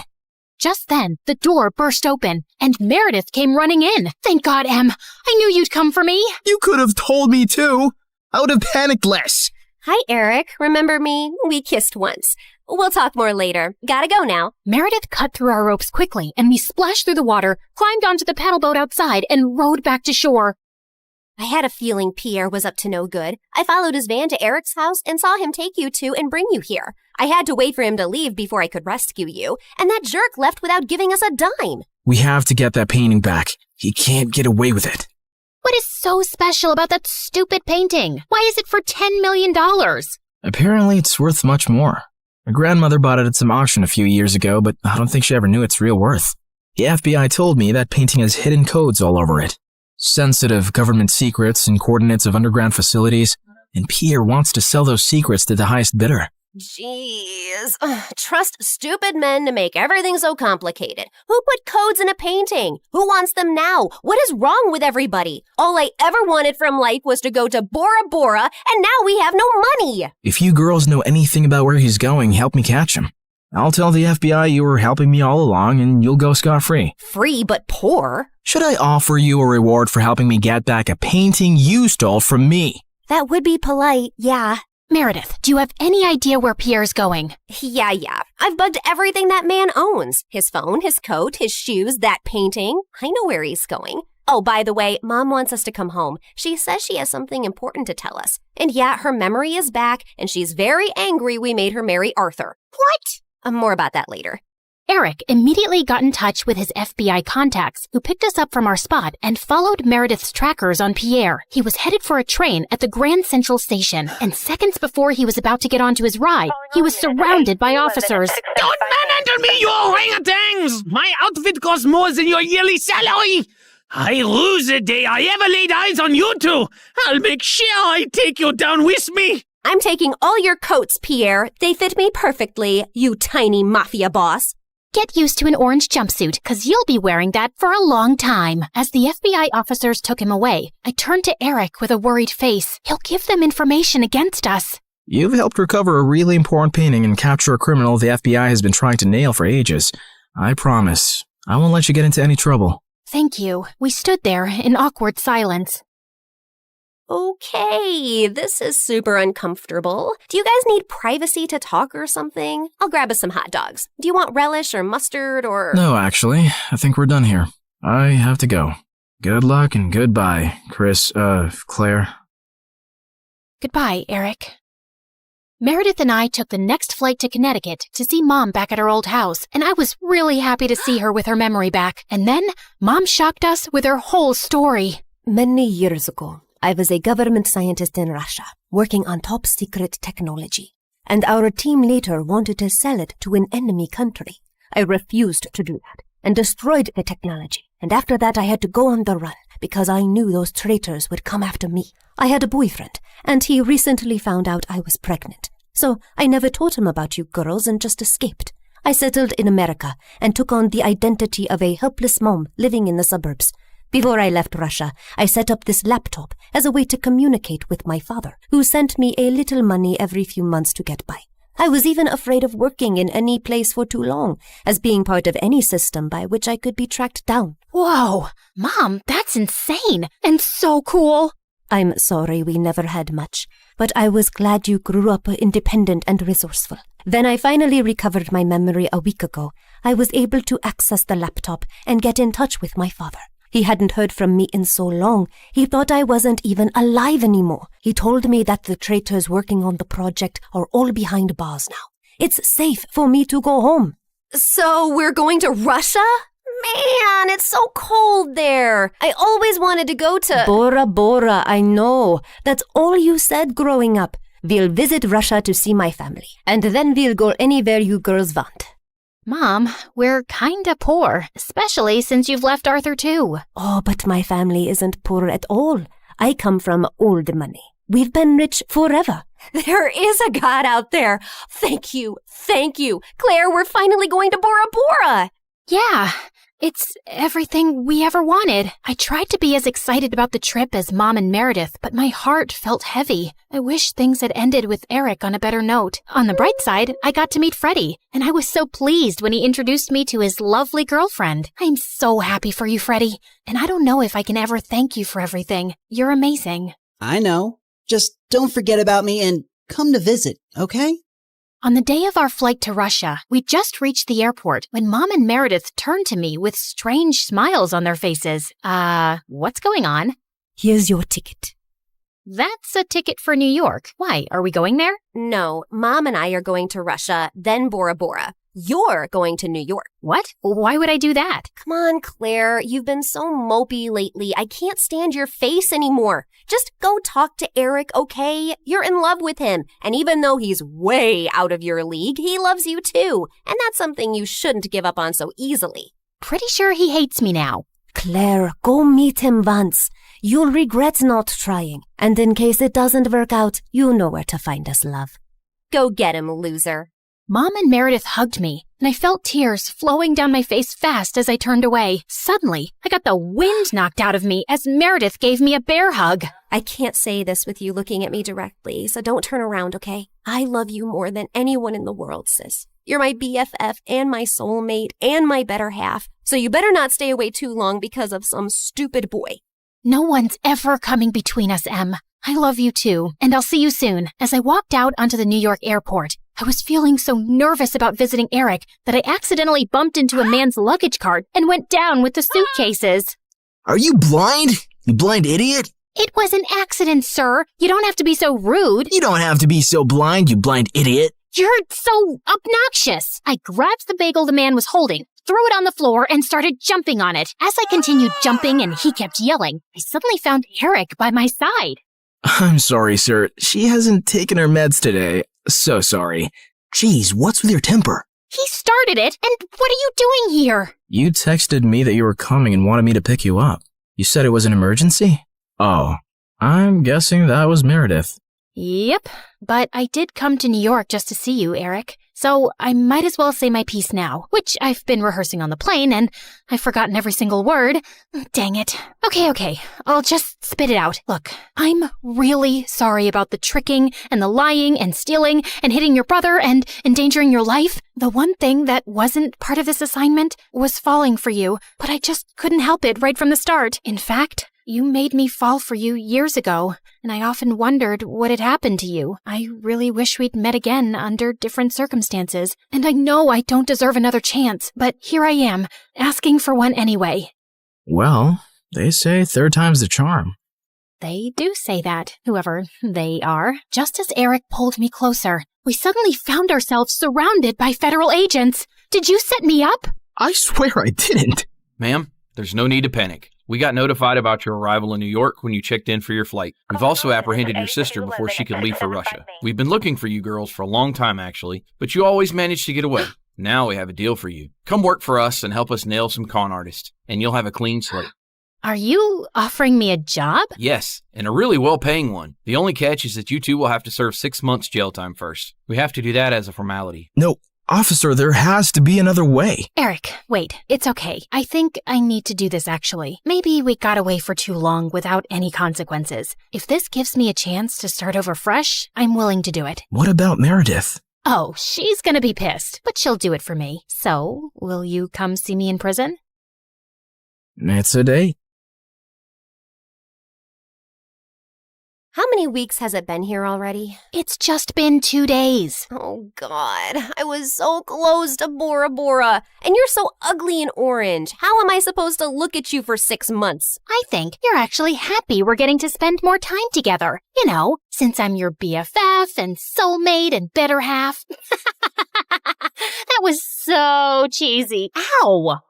S5: Just then, the door burst open, and Meredith came running in. Thank God, Em. I knew you'd come for me.
S13: You could have told me too. I would have panicked less.
S18: Hi, Eric. Remember me? We kissed once. We'll talk more later. Gotta go now.
S5: Meredith cut through our ropes quickly, and we splashed through the water, climbed onto the paddle boat outside, and rowed back to shore.
S18: I had a feeling Pierre was up to no good. I followed his van to Eric's house and saw him take you two and bring you here. I had to wait for him to leave before I could rescue you, and that jerk left without giving us a dime.
S13: We have to get that painting back. He can't get away with it.
S5: What is so special about that stupid painting? Why is it for $10 million?
S13: Apparently, it's worth much more. My grandmother bought it at some auction a few years ago, but I don't think she ever knew its real worth. The FBI told me that painting has hidden codes all over it. Sensitive government secrets and coordinates of underground facilities, and Pierre wants to sell those secrets to the highest bidder.
S18: Jeez. Trust stupid men to make everything so complicated. Who put codes in a painting? Who wants them now? What is wrong with everybody? All I ever wanted from life was to go to Bora Bora, and now we have no money.
S13: If you girls know anything about where he's going, help me catch him. I'll tell the FBI you were helping me all along, and you'll go scot-free.
S18: Free but poor?
S13: Should I offer you a reward for helping me get back a painting you stole from me?
S18: That would be polite, yeah.
S5: Meredith, do you have any idea where Pierre's going?
S18: Yeah. I've bugged everything that man owns. His phone, his coat, his shoes, that painting. I know where he's going. Oh, by the way, Mom wants us to come home. She says she has something important to tell us. And yeah, her memory is back, and she's very angry we made her marry Arthur. What? More about that later.
S5: Eric immediately got in touch with his FBI contacts, who picked us up from our spot and followed Meredith's trackers on Pierre. He was headed for a train at the Grand Central Station, and seconds before he was about to get onto his ride, he was surrounded by officers.
S8: Don't manhandle me, you orangutans! My outfit costs more than your yearly salary! I lose the day I ever laid eyes on you two! I'll make sure I take you down with me!
S18: I'm taking all your coats, Pierre. They fit me perfectly, you tiny mafia boss.
S5: Get used to an orange jumpsuit, cause you'll be wearing that for a long time. As the FBI officers took him away, I turned to Eric with a worried face. He'll give them information against us.
S13: You've helped recover a really important painting and capture a criminal the FBI has been trying to nail for ages. I promise, I won't let you get into any trouble.
S5: Thank you. We stood there in awkward silence.
S18: Okay, this is super uncomfortable. Do you guys need privacy to talk or something? I'll grab us some hot dogs. Do you want relish or mustard or...
S13: No, actually, I think we're done here. I have to go. Good luck and goodbye, Claire.
S5: Goodbye, Eric. Meredith and I took the next flight to Connecticut to see Mom back at her old house, and I was really happy to see her with her memory back. And then, Mom shocked us with her whole story.
S18: Many years ago, I was a government scientist in Russia, working on top secret technology. And our team later wanted to sell it to an enemy country. I refused to do that, and destroyed the technology. And after that I had to go on the run, because I knew those traitors would come after me. I had a boyfriend, and he recently found out I was pregnant. So I never told him about you girls and just escaped. I settled in America and took on the identity of a helpless mom living in the suburbs. Before I left Russia, I set up this laptop as a way to communicate with my father, who sent me a little money every few months to get by. I was even afraid of working in any place for too long, as being part of any system by which I could be tracked down.
S5: Whoa! Mom, that's insane and so cool!
S18: I'm sorry we never had much, but I was glad you grew up independent and resourceful. When I finally recovered my memory a week ago, I was able to access the laptop and get in touch with my father. He hadn't heard from me in so long, he thought I wasn't even alive anymore. He told me that the traitors working on the project are all behind bars now. It's safe for me to go home.
S19: So we're going to Russia? Man, it's so cold there. I always wanted to go to...
S18: Bora Bora, I know. That's all you said growing up. We'll visit Russia to see my family, and then we'll go anywhere you girls want.
S1: Mom, we're kinda poor, especially since you've left Arthur too.
S18: Oh, but my family isn't poor at all. I come from old money. We've been rich forever.
S19: There is a God out there. Thank you. Claire, we're finally going to Bora Bora.
S1: Yeah, it's everything we ever wanted. I tried to be as excited about the trip as Mom and Meredith, but my heart felt heavy. I wish things had ended with Eric on a better note. On the bright side, I got to meet Freddie, and I was so pleased when he introduced me to his lovely girlfriend. I'm so happy for you, Freddie, and I don't know if I can ever thank you for everything. You're amazing.
S22: I know. Just don't forget about me and come to visit, okay?
S1: On the day of our flight to Russia, we just reached the airport when Mom and Meredith turned to me with strange smiles on their faces. What's going on?
S18: Here's your ticket.
S1: That's a ticket for New York. Why, are we going there?
S19: No, Mom and I are going to Russia, then Bora Bora. You're going to New York.
S1: What? Why would I do that?
S19: Come on, Claire. You've been so mopey lately. I can't stand your face anymore. Just go talk to Eric, okay? You're in love with him. And even though he's way out of your league, he loves you too. And that's something you shouldn't give up on so easily.
S1: Pretty sure he hates me now.
S18: Claire, go meet him once. You'll regret not trying. And in case it doesn't work out, you know where to find us, love.
S19: Go get him, loser.
S1: Mom and Meredith hugged me, and I felt tears flowing down my face fast as I turned away. Suddenly, I got the wind knocked out of me as Meredith gave me a bear hug.
S19: I can't say this with you looking at me directly, so don't turn around, okay? I love you more than anyone in the world, sis. You're my BFF and my soulmate and my better half, so you better not stay away too long because of some stupid boy.
S1: No one's ever coming between us, Em. I love you too, and I'll see you soon. As I walked out onto the New York airport, I was feeling so nervous about visiting Eric that I accidentally bumped into a man's luggage cart and went down with the suitcases.
S23: Are you blind? You blind idiot?
S1: It was an accident, sir. You don't have to be so rude.
S23: You don't have to be so blind, you blind idiot.
S1: You're so obnoxious. I grabbed the bagel the man was holding, threw it on the floor, and started jumping on it. As I continued jumping and he kept yelling, I suddenly found Eric by my side.
S13: I'm sorry, sir. She hasn't taken her meds today. So sorry.
S23: Jeez, what's with your temper?
S1: He started it, and what are you doing here?
S13: You texted me that you were coming and wanted me to pick you up. You said it was an emergency? Oh, I'm guessing that was Meredith.
S1: Yep, but I did come to New York just to see you, Eric. So I might as well say my piece now, which I've been rehearsing on the plane, and I've forgotten every single word. Dang it. Okay, I'll just spit it out. Look, I'm really sorry about the tricking and the lying and stealing and hitting your brother and endangering your life. The one thing that wasn't part of this assignment was falling for you, but I just couldn't help it right from the start. In fact, you made me fall for you years ago, and I often wondered what had happened to you. I really wish we'd met again under different circumstances, and I know I don't deserve another chance, but here I am, asking for one anyway.
S13: Well, they say third time's the charm.
S1: They do say that, whoever they are. Just as Eric pulled me closer, we suddenly found ourselves surrounded by federal agents. Did you set me up?
S23: I swear I didn't.
S24: Ma'am, there's no need to panic. We got notified about your arrival in New York when you checked in for your flight. We've also apprehended your sister before she could leave for Russia. We've been looking for you girls for a long time, actually, but you always managed to get away. Now we have a deal for you. Come work for us and help us nail some con artists, and you'll have a clean slate.
S1: Are you offering me a job?
S24: Yes, and a really well-paying one. The only catch is that you two will have to serve 6 months jail time first. We have to do that as a formality.
S23: No, officer, there has to be another way.
S1: Eric, wait, it's okay. I think I need to do this actually. Maybe we got away for too long without any consequences. If this gives me a chance to start over fresh, I'm willing to do it.
S23: What about Meredith?
S1: Oh, she's gonna be pissed, but she'll do it for me. So, will you come see me in prison?
S13: It's a date.
S19: How many weeks has it been here already?
S5: It's just been 2 days.
S19: Oh, God. I was so close to Bora Bora. And you're so ugly and orange. How am I supposed to look at you for 6 months?
S5: I think you're actually happy we're getting to spend more time together. You know, since I'm your BFF and soulmate and better half. That was so cheesy. Ow!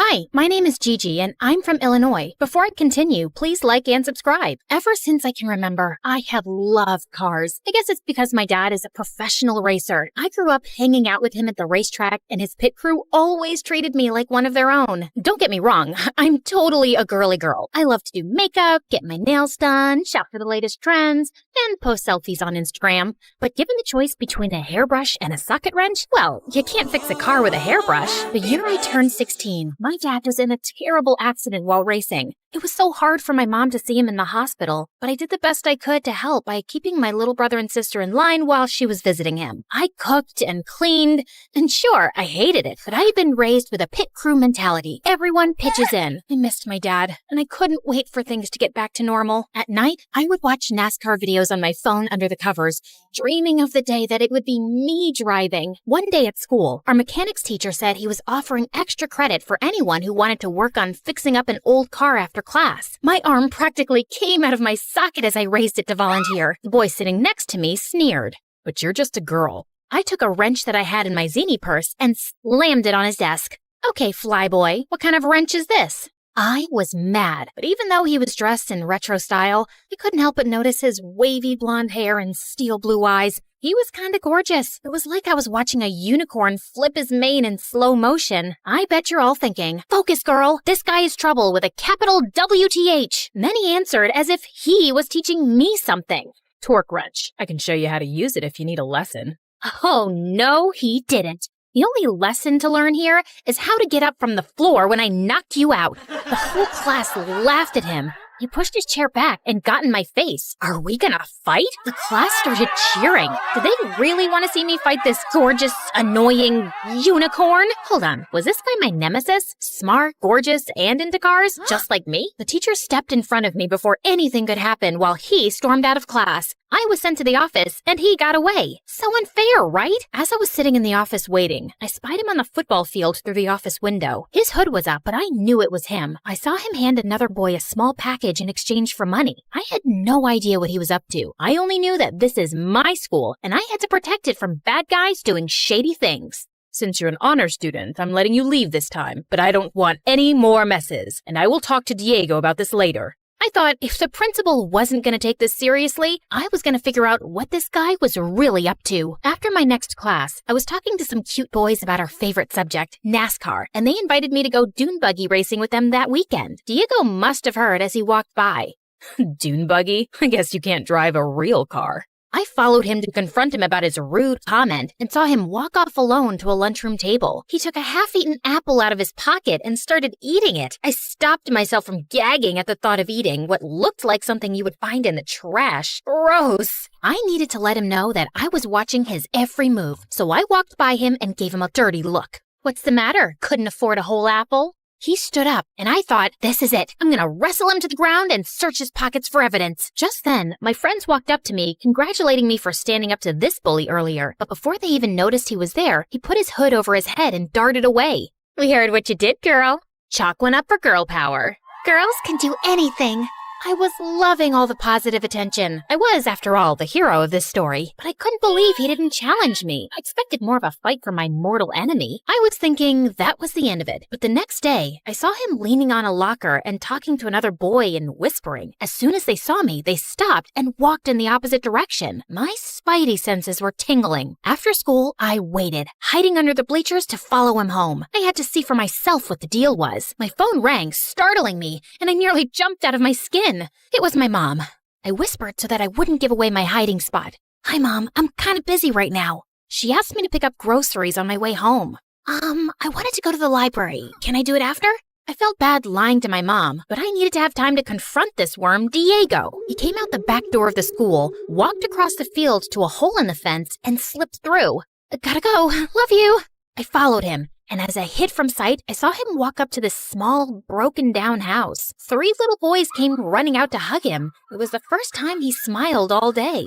S5: Hi, my name is Gigi, and I'm from Illinois. Before I continue, please like and subscribe. Ever since I can remember, I have loved cars. I guess it's because my dad is a professional racer. I grew up hanging out with him at the racetrack, and his pit crew always treated me like one of their own. Don't get me wrong, I'm totally a girly girl. I love to do makeup, get my nails done, shop for the latest trends, and post selfies on Instagram. But given the choice between a hairbrush and a socket wrench, well, you can't fix a car with a hairbrush. The year I turned 16, my dad was in a terrible accident while racing. It was so hard for my mom to see him in the hospital, but I did the best I could to help by keeping my little brother and sister in line while she was visiting him. I cooked and cleaned, and sure, I hated it, but I had been raised with a pit crew mentality. Everyone pitches in. I missed my dad, and I couldn't wait for things to get back to normal. At night, I would watch NASCAR videos on my phone under the covers, dreaming of the day that it would be me driving. One day at school, our mechanics teacher said he was offering extra credit for anyone who wanted to work on fixing up an old car after class. My arm practically came out of my socket as I raised it to volunteer. The boy sitting next to me sneered.
S2: But you're just a girl.
S5: I took a wrench that I had in my zini purse and slammed it on his desk. Okay, flyboy, what kind of wrench is this? I was mad, but even though he was dressed in retro style, I couldn't help but notice his wavy blonde hair and steel blue eyes. He was kinda gorgeous. It was like I was watching a unicorn flip his mane in slow motion. I bet you're all thinking, focus girl, this guy is trouble with a capital WTH. Then he answered as if he was teaching me something.
S2: Torque wrench. I can show you how to use it if you need a lesson.
S5: Oh, no, he didn't. The only lesson to learn here is how to get up from the floor when I knocked you out. The whole class laughed at him. He pushed his chair back and got in my face. Are we gonna fight? The class started cheering. Did they really want to see me fight this gorgeous, annoying unicorn? Hold on, was this guy my nemesis? Smart, gorgeous, and into cars? Just like me? The teacher stepped in front of me before anything could happen while he stormed out of class. I was sent to the office, and he got away. So unfair, right? As I was sitting in the office waiting, I spied him on the football field through the office window. His hood was up, but I knew it was him. I saw him hand another boy a small package in exchange for money. I had no idea what he was up to. I only knew that this is my school, and I had to protect it from bad guys doing shady things.
S2: Since you're an honor student, I'm letting you leave this time, but I don't want any more messes, and I will talk to Diego about this later.
S5: I thought if the principal wasn't going to take this seriously, I was going to figure out what this guy was really up to. After my next class, I was talking to some cute boys about our favorite subject, NASCAR, and they invited me to go dune buggy racing with them that weekend. Diego must have heard as he walked by.
S2: Dune buggy? I guess you can't drive a real car.
S5: I followed him to confront him about his rude comment and saw him walk off alone to a lunchroom table. He took a half-eaten apple out of his pocket and started eating it. I stopped myself from gagging at the thought of eating what looked like something you would find in the trash. Gross! I needed to let him know that I was watching his every move, so I walked by him and gave him a dirty look. What's the matter? Couldn't afford a whole apple? He stood up, and I thought, this is it. I'm gonna wrestle him to the ground and search his pockets for evidence. Just then, my friends walked up to me, congratulating me for standing up to this bully earlier. But before they even noticed he was there, he put his hood over his head and darted away. We heard what you did, girl. Chalk one up for girl power. Girls can do anything. I was loving all the positive attention. I was, after all, the hero of this story. But I couldn't believe he didn't challenge me. I expected more of a fight from my mortal enemy. I was thinking that was the end of it. But the next day, I saw him leaning on a locker and talking to another boy and whispering. As soon as they saw me, they stopped and walked in the opposite direction. My spidey senses were tingling. After school, I waited, hiding under the bleachers to follow him home. I had to see for myself what the deal was. My phone rang, startling me, and I nearly jumped out of my skin. It was my mom. I whispered so that I wouldn't give away my hiding spot. Hi, Mom. I'm kind of busy right now. She asked me to pick up groceries on my way home. I wanted to go to the library. Can I do it after? I felt bad lying to my mom, but I needed to have time to confront this worm, Diego. He came out the back door of the school, walked across the field to a hole in the fence, and slipped through. Gotta go. Love you. I followed him, and as I hid from sight, I saw him walk up to this small, broken-down house. 3 little boys came running out to hug him. It was the first time he smiled all day.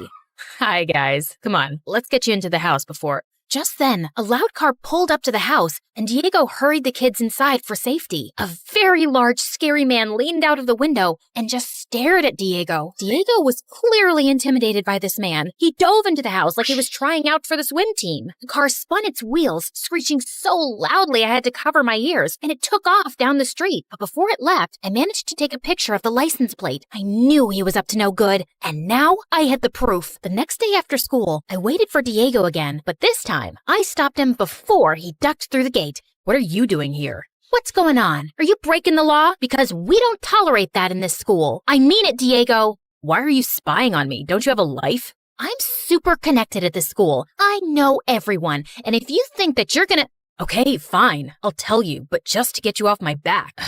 S2: Hi, guys. Come on, let's get you into the house before...
S5: Just then, a loud car pulled up to the house, and Diego hurried the kids inside for safety. A very large, scary man leaned out of the window and just stared at Diego. Diego was clearly intimidated by this man. He dove into the house like he was trying out for the swim team. The car spun its wheels, screeching so loudly I had to cover my ears, and it took off down the street. But before it left, I managed to take a picture of the license plate. I knew he was up to no good, and now I had the proof. The next day after school, I waited for Diego again, but this time, I stopped him before he ducked through the gate.
S2: What are you doing here?
S5: What's going on? Are you breaking the law? Because we don't tolerate that in this school. I mean it, Diego.
S2: Why are you spying on me? Don't you have a life?
S5: I'm super connected at this school. I know everyone. And if you think that you're gonna...
S2: Okay, fine. I'll tell you, but just to get you off my back.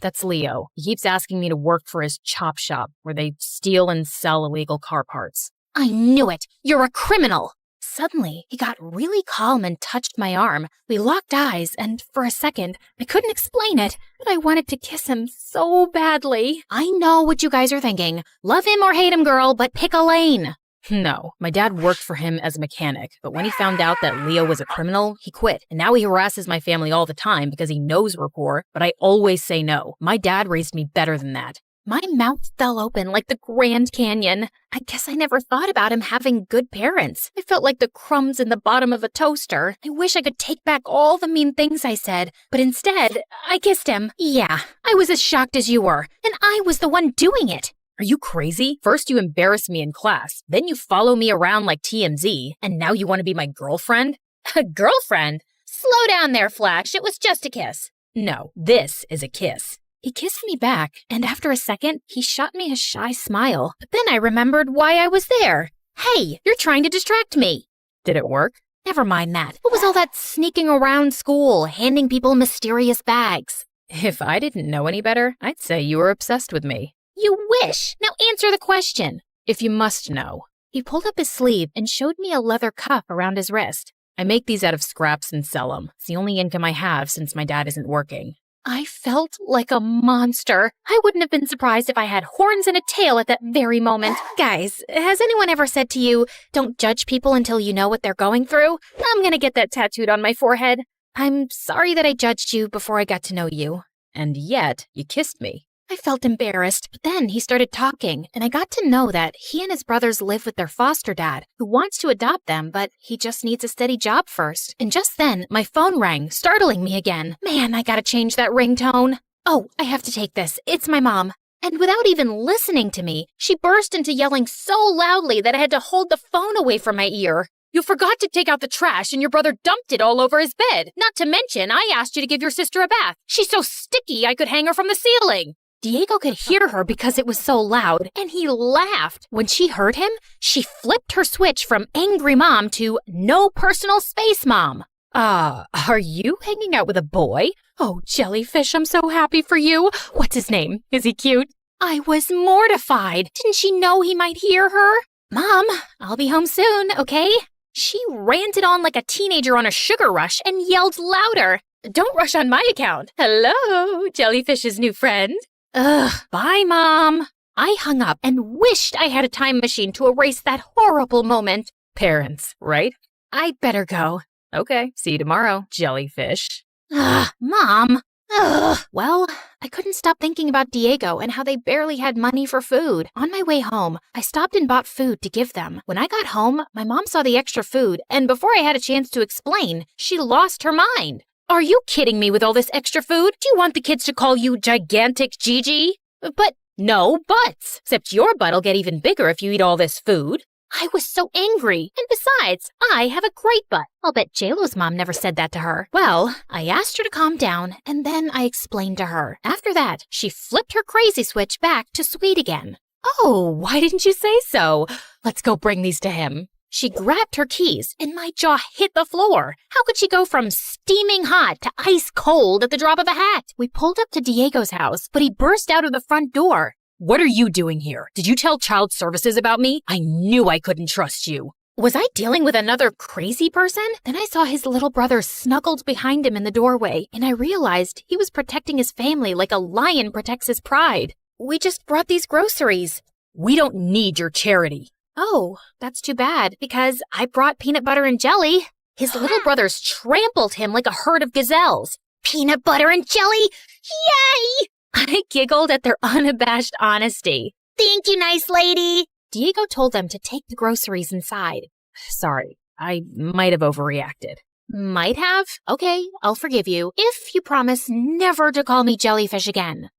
S2: That's Leo. He keeps asking me to work for his chop shop where they steal and sell illegal car parts.
S5: I knew it. You're a criminal. Suddenly, he got really calm and touched my arm. We locked eyes, and for a second, I couldn't explain it, but I wanted to kiss him so badly. I know what you guys are thinking. Love him or hate him, girl, but pick a lane.
S2: No, my dad worked for him as a mechanic, but when he found out that Leo was a criminal, he quit. And now he harasses my family all the time because he knows we're poor, but I always say no. My dad raised me better than that.
S5: My mouth fell open like the Grand Canyon. I guess I never thought about him having good parents. I felt like the crumbs in the bottom of a toaster. I wish I could take back all the mean things I said, but instead, I kissed him. Yeah, I was as shocked as you were, and I was the one doing it.
S2: Are you crazy? First you embarrass me in class, then you follow me around like TMZ, and now you want to be my girlfriend?
S5: A girlfriend? Slow down there, Flash. It was just a kiss.
S2: No, this is a kiss.
S5: He kissed me back, and after a second, he shot me a shy smile. But then I remembered why I was there. Hey, you're trying to distract me.
S2: Did it work?
S5: Never mind that. What was all that sneaking around school, handing people mysterious bags?
S2: If I didn't know any better, I'd say you were obsessed with me.
S5: You wish. Now answer the question.
S2: If you must know.
S5: He pulled up his sleeve and showed me a leather cuff around his wrist.
S2: I make these out of scraps and sell them. It's the only income I have since my dad isn't working.
S5: I felt like a monster. I wouldn't have been surprised if I had horns and a tail at that very moment. Guys, has anyone ever said to you, don't judge people until you know what they're going through? I'm gonna get that tattooed on my forehead. I'm sorry that I judged you before I got to know you.
S2: And yet, you kissed me.
S5: I felt embarrassed, but then he started talking, and I got to know that he and his brothers live with their foster dad, who wants to adopt them, but he just needs a steady job first. And just then, my phone rang, startling me again. Man, I gotta change that ringtone. Oh, I have to take this. It's my mom. And without even listening to me, she burst into yelling so loudly that I had to hold the phone away from my ear.
S2: You forgot to take out the trash and your brother dumped it all over his bed. Not to mention, I asked you to give your sister a bath. She's so sticky I could hang her from the ceiling.
S5: Diego could hear her because it was so loud, and he laughed. When she heard him, she flipped her switch from angry mom to no personal space mom.
S2: Are you hanging out with a boy?
S5: Oh, Jellyfish, I'm so happy for you. What's his name? Is he cute? I was mortified. Didn't she know he might hear her? Mom, I'll be home soon, okay? She ranted on like a teenager on a sugar rush and yelled louder. Don't rush on my account. Hello, Jellyfish's new friend. Ugh, bye, Mom. I hung up and wished I had a time machine to erase that horrible moment.
S2: Parents, right?
S5: I better go.
S2: Okay, see you tomorrow, Jellyfish.
S5: Ugh, Mom. Ugh. Well, I couldn't stop thinking about Diego and how they barely had money for food. On my way home, I stopped and bought food to give them. When I got home, my mom saw the extra food, and before I had a chance to explain, she lost her mind. Are you kidding me with all this extra food? Do you want the kids to call you Gigantic Gigi? But no buts. Except your butt'll get even bigger if you eat all this food. I was so angry. And besides, I have a great butt. I'll bet JLo's mom never said that to her. Well, I asked her to calm down, and then I explained to her. After that, she flipped her crazy switch back to sweet again.
S2: Oh, why didn't you say so? Let's go bring these to him.
S5: She grabbed her keys, and my jaw hit the floor. How could she go from steaming hot to ice cold at the drop of a hat? We pulled up to Diego's house, but he burst out of the front door.
S2: What are you doing here? Did you tell child services about me? I knew I couldn't trust you.
S1: Was I dealing with another crazy person? Then I saw his little brother snuggled behind him in the doorway, and I realized he was protecting his family like a lion protects his pride. We just brought these groceries.
S2: We don't need your charity.
S1: Oh, that's too bad, because I brought peanut butter and jelly. His little brothers trampled him like a herd of gazelles.
S15: Peanut butter and jelly? Yay!
S1: I giggled at their unabashed honesty.
S15: Thank you, nice lady.
S1: Diego told them to take the groceries inside.
S2: Sorry, I might have overreacted.
S1: Might have? Okay, I'll forgive you, if you promise never to call me Jellyfish again.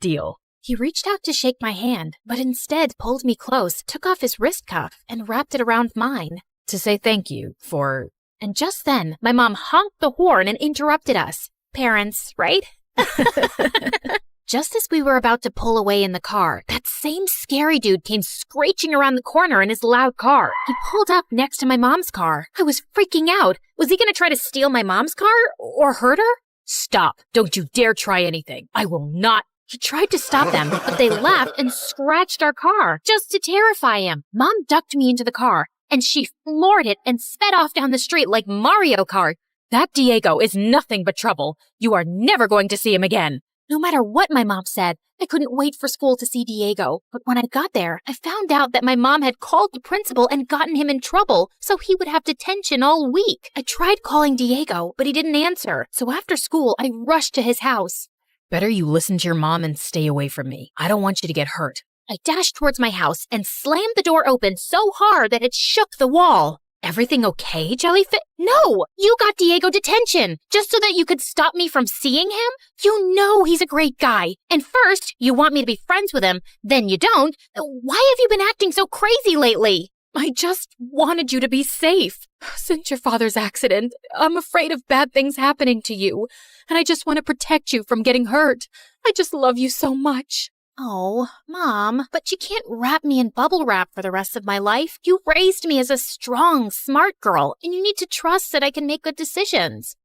S2: Deal.
S1: He reached out to shake my hand, but instead pulled me close, took off his wrist cuff, and wrapped it around mine.
S2: To say thank you for...
S1: And just then, my mom honked the horn and interrupted us. Parents, right? Just as we were about to pull away in the car, that same scary dude came screeching around the corner in his loud car. He pulled up next to my mom's car. I was freaking out. Was he going to try to steal my mom's car or hurt her?
S2: Stop. Don't you dare try anything. I will not.
S1: He tried to stop them, but they laughed and scratched our car just to terrify him. Mom ducked me into the car, and she floored it and sped off down the street like Mario Kart.
S2: That Diego is nothing but trouble. You are never going to see him again.
S1: No matter what my mom said, I couldn't wait for school to see Diego. But when I got there, I found out that my mom had called the principal and gotten him in trouble, so he would have detention all week. I tried calling Diego, but he didn't answer. So after school, I rushed to his house.
S2: Better you listen to your mom and stay away from me. I don't want you to get hurt.
S1: I dashed towards my house and slammed the door open so hard that it shook the wall. Everything okay, Jellyfish? No! You got Diego detention, just so that you could stop me from seeing him? You know he's a great guy. And first, you want me to be friends with him, then you don't. Why have you been acting so crazy lately?
S2: I just wanted you to be safe. Since your father's accident, I'm afraid of bad things happening to you, and I just want to protect you from getting hurt. I just love you so much.
S1: Oh, Mom, but you can't wrap me in bubble wrap for the rest of my life. You raised me as a strong, smart girl, and you need to trust that I can make good decisions.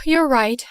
S2: You're right.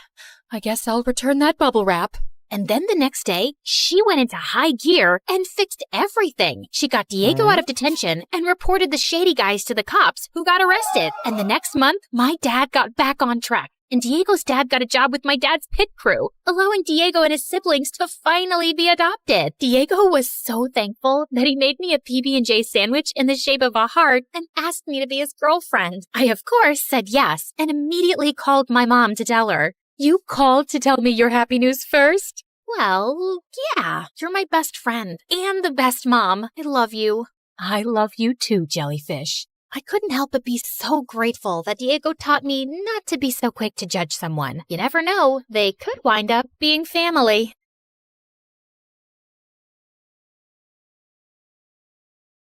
S2: I guess I'll return that bubble wrap.
S1: And then the next day, she went into high gear and fixed everything. She got Diego out of detention and reported the shady guys to the cops, who got arrested. And the next month, my dad got back on track. And Diego's dad got a job with my dad's pit crew, allowing Diego and his siblings to finally be adopted. Diego was so thankful that he made me a PB&J sandwich in the shape of a heart and asked me to be his girlfriend. I, of course, said yes and immediately called my mom to tell her.
S2: You called to tell me your happy news first?
S1: Well, yeah, you're my best friend and the best mom. I love you.
S2: I love you too, Jellyfish.
S1: I couldn't help but be so grateful that Diego taught me not to be so quick to judge someone. You never know, they could wind up being family.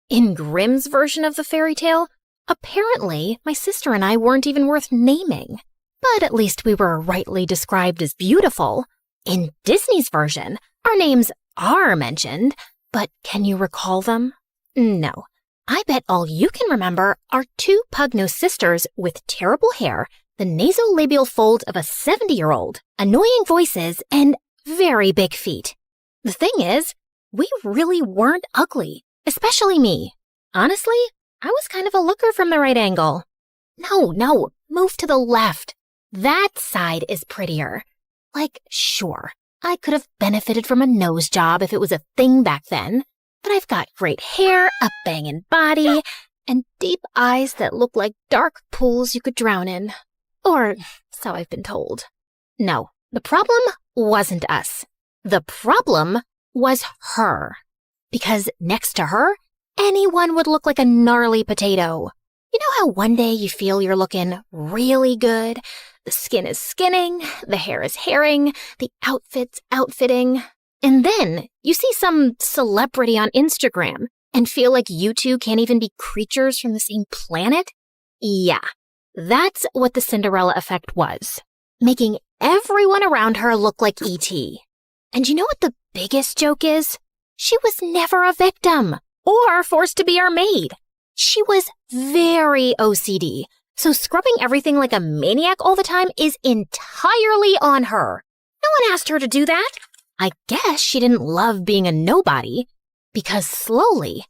S1: In Grimm's version of the fairy tale, apparently my sister and I weren't even worth naming. But at least we were rightly described as beautiful. In Disney's version, our names are mentioned, but can you recall them? No. I bet all you can remember are two pug-nosed sisters with terrible hair, the nasolabial fold of a 70-year-old, annoying voices, and very big feet. The thing is, we really weren't ugly, especially me. Honestly, I was kind of a looker from the right angle. No, move to the left. That side is prettier. Like, sure, I could have benefited from a nose job if it was a thing back then. But I've got great hair, a bangin' body, and deep eyes that look like dark pools you could drown in. Or so I've been told. No, the problem wasn't us. The problem was her. Because next to her, anyone would look like a gnarly potato. You know how one day you feel you're looking really good? The skin is skinning, the hair is hairing, the outfit's outfitting. And then you see some celebrity on Instagram and feel like you two can't even be creatures from the same planet? Yeah, that's what the Cinderella effect was, making everyone around her look like E.T. And you know what the biggest joke is? She was never a victim or forced to be our maid. She was very OCD, so scrubbing everything like a maniac all the time is entirely on her. No one asked her to do that. I guess she didn't love being a nobody, because slowly,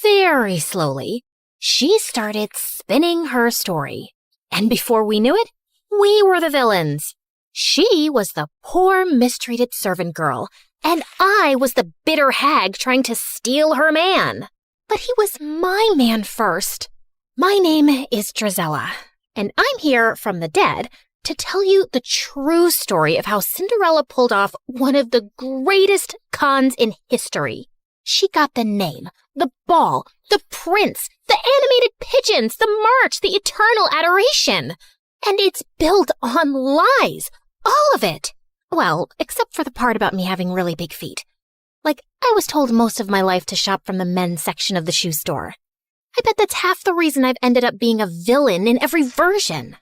S1: very slowly, she started spinning her story. And before we knew it, we were the villains. She was the poor, mistreated servant girl, and I was the bitter hag trying to steal her man. But he was my man first. My name is Drizella, and I'm here from the dead to tell you the true story of how Cinderella pulled off one of the greatest cons in history. She got the name, the ball, the prince, the animated pigeons, the march, the eternal adoration. And it's built on lies, all of it. Well, except for the part about me having really big feet. Like, I was told most of my life to shop from the men's section of the shoe store. I bet that's half the reason I've ended up being a villain in every version.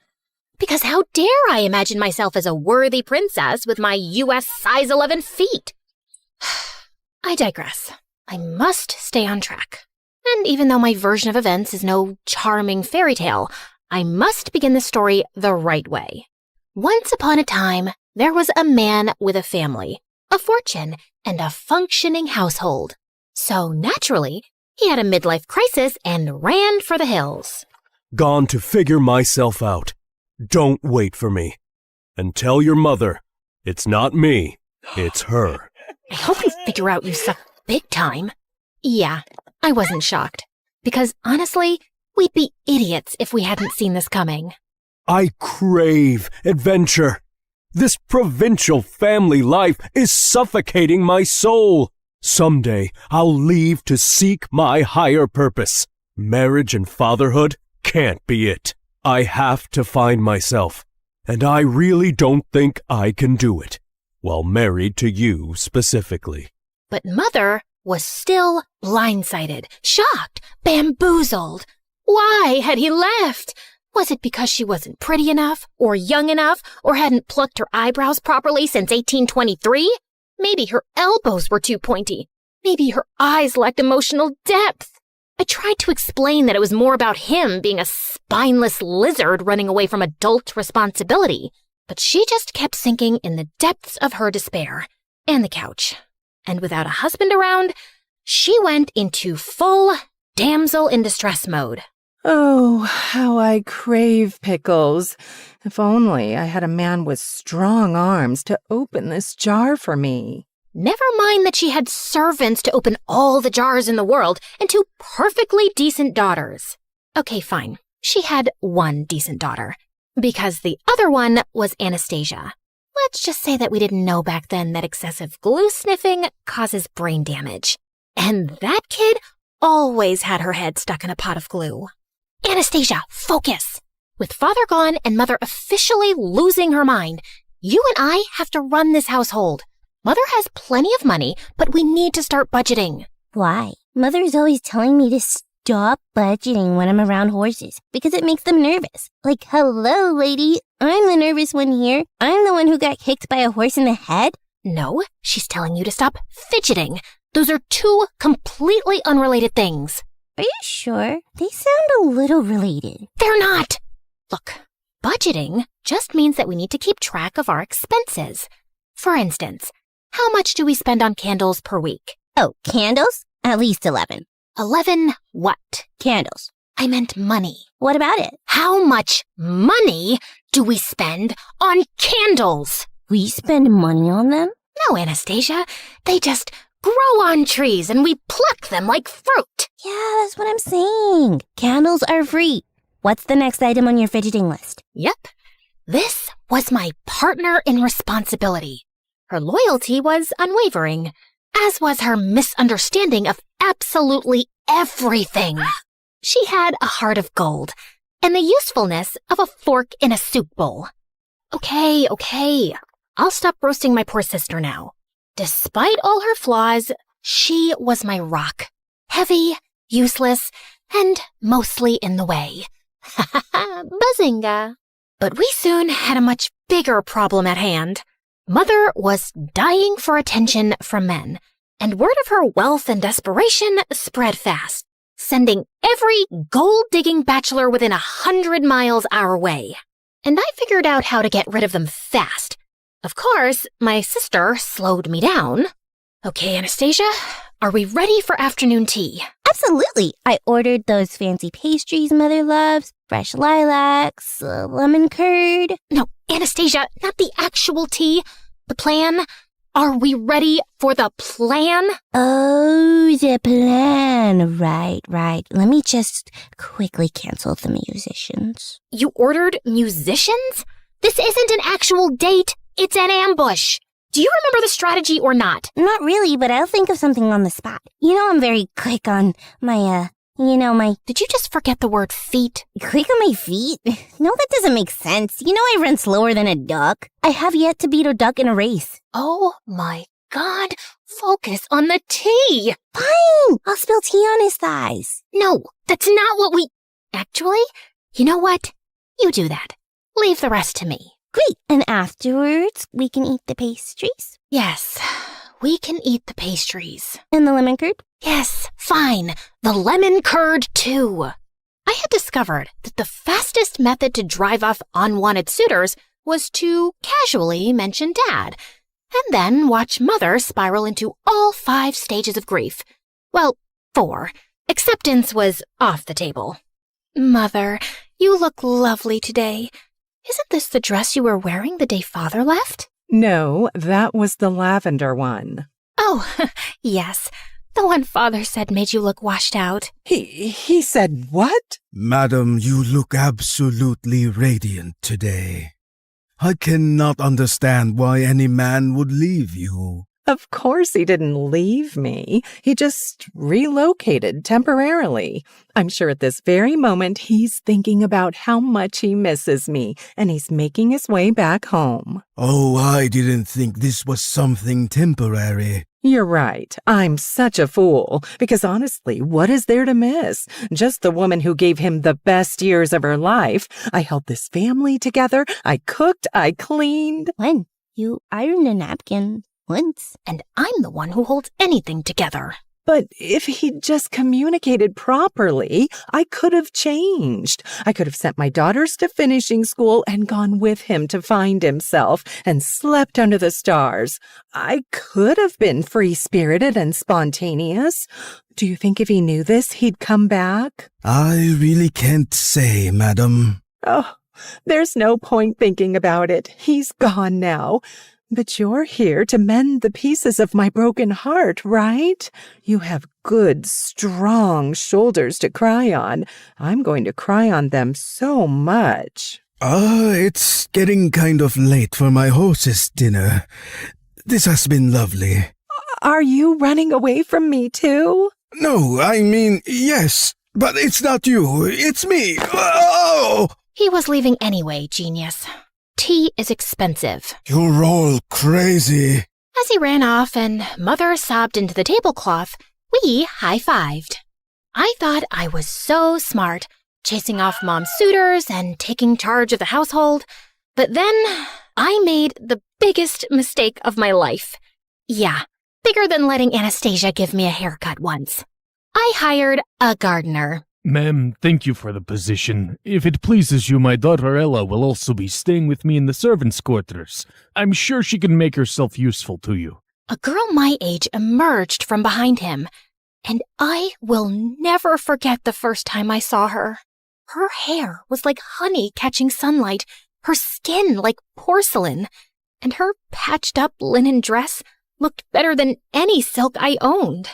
S1: Because how dare I imagine myself as a worthy princess with my US size 11 feet? I digress. I must stay on track. And even though my version of events is no charming fairy tale, I must begin the story the right way. Once upon a time, there was a man with a family, a fortune, and a functioning household. So naturally, he had a midlife crisis and ran for the hills.
S17: Gone to figure myself out. Don't wait for me. And tell your mother, it's not me, it's her.
S1: I hope you figure out you suck big time. Yeah, I wasn't shocked. Because honestly, we'd be idiots if we hadn't seen this coming.
S17: I crave adventure. This provincial family life is suffocating my soul. Someday I'll leave to seek my higher purpose. Marriage and fatherhood can't be it. I have to find myself, and I really don't think I can do it, while married to you specifically.
S1: But Mother was still blindsided, shocked, bamboozled. Why had he left? Was it because she wasn't pretty enough, or young enough, or hadn't plucked her eyebrows properly since 1823? Maybe her elbows were too pointy. Maybe her eyes lacked emotional depth. I tried to explain that it was more about him being a spineless lizard running away from adult responsibility, but she just kept sinking in the depths of her despair, and the couch. And without a husband around, she went into full damsel in distress mode.
S6: Oh, how I crave pickles. If only I had a man with strong arms to open this jar for me.
S1: Never mind that she had servants to open all the jars in the world and two perfectly decent daughters. Okay, fine. She had one decent daughter, because the other one was Anastasia. Let's just say that we didn't know back then that excessive glue sniffing causes brain damage. And that kid always had her head stuck in a pot of glue. Anastasia, focus! With father gone and mother officially losing her mind, you and I have to run this household. Mother has plenty of money, but we need to start budgeting.
S15: Why? Mother's always telling me to stop budgeting when I'm around horses because it makes them nervous. Like, hello, lady, I'm the nervous one here. I'm the one who got kicked by a horse in the head.
S1: No, she's telling you to stop fidgeting. Those are two completely unrelated things.
S15: Are you sure? They sound a little related.
S1: They're not! Look, budgeting just means that we need to keep track of our expenses. For instance, how much do we spend on candles per week?
S15: Oh, candles? At least 11.
S1: 11 what?
S15: Candles.
S1: I meant money.
S15: What about it?
S1: How much money do we spend on candles?
S15: We spend money on them?
S1: No, Anastasia. They just grow on trees and we pluck them like fruit.
S15: Yeah, that's what I'm saying. Candles are free. What's the next item on your fidgeting list?
S1: Yep. This was my partner in responsibility. Her loyalty was unwavering, as was her misunderstanding of absolutely everything. She had a heart of gold and the usefulness of a fork in a soup bowl. Okay. I'll stop roasting my poor sister now. Despite all her flaws, she was my rock. Heavy, useless, and mostly in the way. Ha ha ha, bazinga. But we soon had a much bigger problem at hand. Mother was dying for attention from men, and word of her wealth and desperation spread fast, sending every gold-digging bachelor within 100 miles our way. And I figured out how to get rid of them fast. Of course, my sister slowed me down. Okay, Anastasia, are we ready for afternoon tea?
S15: Absolutely. I ordered those fancy pastries Mother loves, fresh lilacs, lemon curd.
S1: No, Anastasia, not the actual tea. The plan. Are we ready for the plan?
S15: Oh, the plan. Right. Let me just quickly cancel the musicians.
S1: You ordered musicians? This isn't an actual date. It's an ambush. Do you remember the strategy or not?
S15: Not really, but I'll think of something on the spot. You know I'm very quick on my, Did
S1: you just forget the word feet?
S15: Quick on my feet? No, that doesn't make sense. You know I run slower than a duck. I have yet to beat a duck in a race.
S1: Oh my God. Focus on the tea.
S15: Fine. I'll spill tea on his thighs.
S1: No, that's not what we... Actually, you know what? You do that. Leave the rest to me.
S15: Great. And afterwards, we can eat the pastries?
S1: Yes, we can eat the pastries.
S15: And the lemon curd?
S1: Yes, fine. The lemon curd, too. I had discovered that the fastest method to drive off unwanted suitors was to casually mention Dad, and then watch Mother spiral into all 5 stages of grief. Well, 4. Acceptance was off the table. Mother, you look lovely today. Isn't this the dress you were wearing the day Father left?
S6: No, that was the lavender one.
S1: Oh, yes. The one Father said made you look washed out.
S6: He said what?
S21: Madam, you look absolutely radiant today. I cannot understand why any man would leave you.
S6: Of course he didn't leave me. He just relocated temporarily. I'm sure at this very moment he's thinking about how much he misses me, and he's making his way back home.
S21: Oh, I didn't think this was something temporary.
S6: You're right. I'm such a fool. Because honestly, what is there to miss? Just the woman who gave him the best years of her life. I held this family together. I cooked. I cleaned.
S15: When? You ironed a napkin. Once.
S1: And I'm the one who holds anything together.
S6: But if he'd just communicated properly, I could have changed. I could have sent my daughters to finishing school and gone with him to find himself and slept under the stars. I could have been free-spirited and spontaneous. Do you think if he knew this, he'd come back?
S21: I really can't say, madam.
S6: Oh, there's no point thinking about it. He's gone now. But you're here to mend the pieces of my broken heart, right? You have good, strong shoulders to cry on. I'm going to cry on them so much.
S21: It's getting kind of late for my hostess dinner. This has been lovely.
S6: Are you running away from me too?
S21: No, I mean, yes. But it's not you. It's me. Oh!
S1: He was leaving anyway, genius. Tea is expensive.
S21: You're all crazy.
S1: As he ran off and Mother sobbed into the tablecloth, we high-fived. I thought I was so smart, chasing off Mom's suitors and taking charge of the household. But then I made the biggest mistake of my life. Yeah, bigger than letting Anastasia give me a haircut once. I hired a gardener.
S8: Ma'am, thank you for the position. If it pleases you, my daughter Ella will also be staying with me in the servants' quarters. I'm sure she can make herself useful to you.
S1: A girl my age emerged from behind him, and I will never forget the first time I saw her. Her hair was like honey catching sunlight, her skin like porcelain, and her patched-up linen dress looked better than any silk I owned.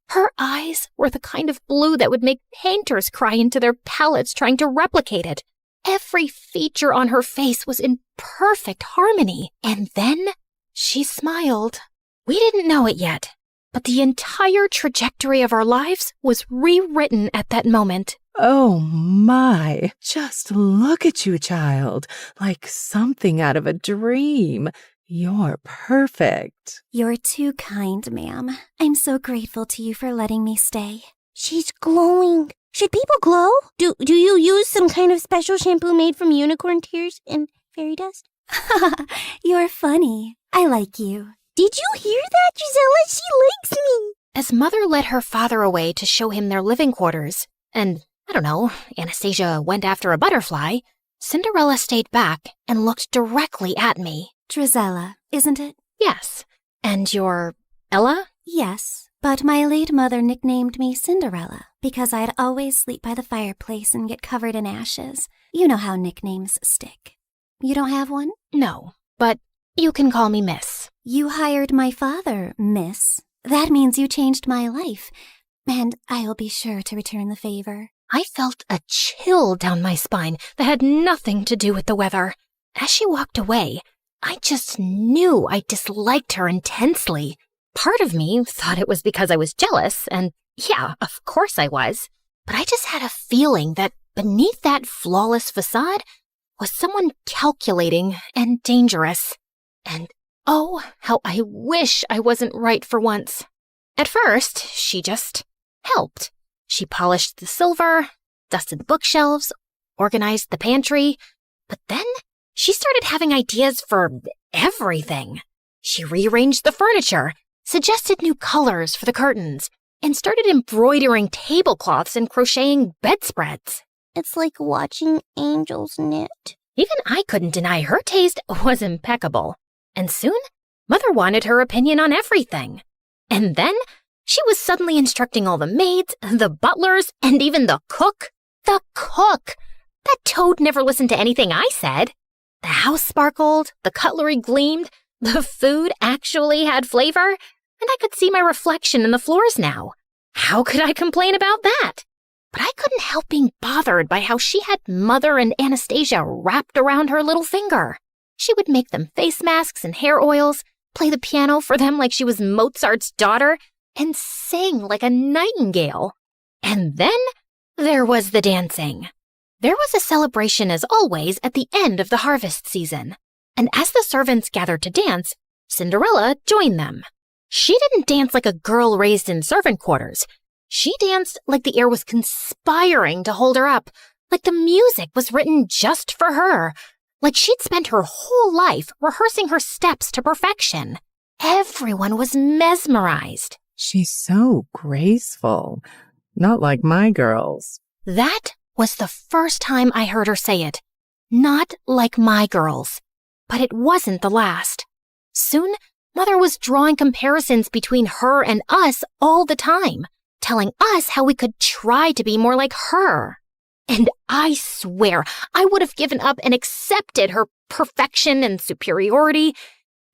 S1: Her eyes were the kind of blue that would make painters cry into their palettes trying to replicate it. Every feature on her face was in perfect harmony. And then she smiled. We didn't know it yet, but the entire trajectory of our lives was rewritten at that moment.
S6: Oh my, just look at you, child, like something out of a dream. You're perfect.
S15: You're too kind, ma'am. I'm so grateful to you for letting me stay. She's glowing. Should people glow? Do you use some kind of special shampoo made from unicorn tears and fairy dust? You're funny. I like you. Did you hear that, Gisela? She likes me.
S1: As Mother led her father away to show him their living quarters, and, I don't know, Anastasia went after a butterfly, Cinderella stayed back and looked directly at me.
S15: Drizella, isn't it?
S1: Yes. And you're Ella?
S4: Yes, but my late mother nicknamed me Cinderella because I'd always sleep by the fireplace and get covered in ashes. You know how nicknames stick. You don't have one?
S1: No, but you can call me Miss.
S4: You hired my father, Miss. That means you changed my life, and I will be sure to return the favor.
S1: I felt a chill down my spine that had nothing to do with the weather. As she walked away, I just knew I disliked her intensely. Part of me thought it was because I was jealous, and yeah, of course I was. But I just had a feeling that beneath that flawless facade was someone calculating and dangerous. And oh, how I wish I wasn't right for once. At first, she just helped. She polished the silver, dusted the bookshelves, organized the pantry, but then she started having ideas for everything. She rearranged the furniture, suggested new colors for the curtains, and started embroidering tablecloths and crocheting bedspreads.
S15: It's like watching angels knit.
S1: Even I couldn't deny her taste was impeccable. And soon, Mother wanted her opinion on everything. And then she was suddenly instructing all the maids, the butlers, and even the cook. The cook! That toad never listened to anything I said. The house sparkled, the cutlery gleamed, the food actually had flavor, and I could see my reflection in the floors now. How could I complain about that? But I couldn't help being bothered by how she had Mother and Anastasia wrapped around her little finger. She would make them face masks and hair oils, play the piano for them like she was Mozart's daughter, and sing like a nightingale. And then there was the dancing. There was a celebration, as always, at the end of the harvest season. And as the servants gathered to dance, Cinderella joined them. She didn't dance like a girl raised in servant quarters. She danced like the air was conspiring to hold her up, like the music was written just for her, like she'd spent her whole life rehearsing her steps to perfection. Everyone was mesmerized.
S6: She's so graceful. Not like my girls.
S1: That was the first time I heard her say it. Not like my girls. But it wasn't the last. Soon, Mother was drawing comparisons between her and us all the time, telling us how we could try to be more like her. And I swear I would have given up and accepted her perfection and superiority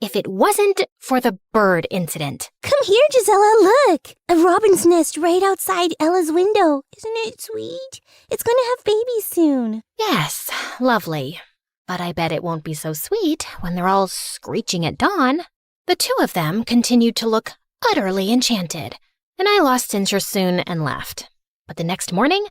S1: if it wasn't for the bird incident.
S15: Come here, Gisela, look! A robin's nest right outside Ella's window. Isn't it sweet? It's going to have babies soon.
S1: Yes, lovely. But I bet it won't be so sweet when they're all screeching at dawn. The two of them continued to look utterly enchanted, and I lost interest soon and left. But the next morning,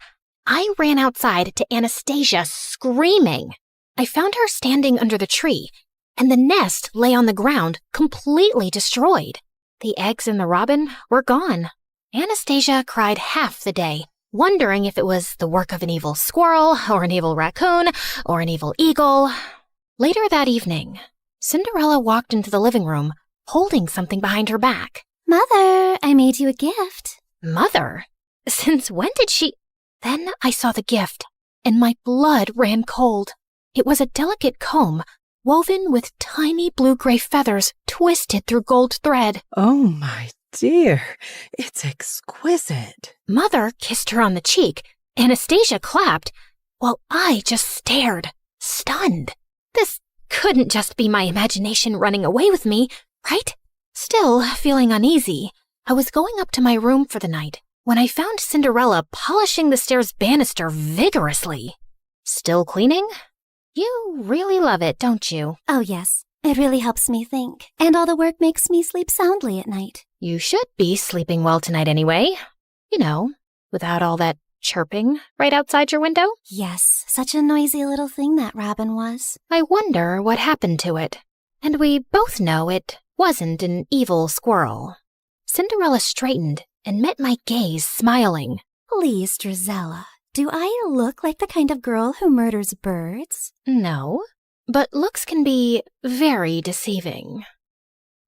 S1: I ran outside to Anastasia screaming. I found her standing under the tree, and the nest lay on the ground, completely destroyed. The eggs and the robin were gone. Anastasia cried half the day, wondering if it was the work of an evil squirrel, or an evil raccoon, or an evil eagle. Later that evening, Cinderella walked into the living room, holding something behind her back.
S4: Mother, I made you a gift.
S1: Mother? Since when did she... Then I saw the gift, and my blood ran cold. It was a delicate comb, woven with tiny blue-gray feathers twisted through gold thread.
S6: Oh, my dear, it's exquisite.
S1: Mother kissed her on the cheek. Anastasia clapped, while I just stared, stunned. This couldn't just be my imagination running away with me, right? Still feeling uneasy, I was going up to my room for the night when I found Cinderella polishing the stairs banister vigorously. Still cleaning? You really love it, don't you?
S4: Oh, yes. It really helps me think. And all the work makes me sleep soundly at night.
S1: You should be sleeping well tonight anyway. You know, without all that chirping right outside your window.
S4: Yes, such a noisy little thing that robin was.
S1: I wonder what happened to it. And we both know it wasn't an evil squirrel. Cinderella straightened and met my gaze, smiling.
S4: Please, Drizella, do I look like the kind of girl who murders birds?
S1: No, but looks can be very deceiving.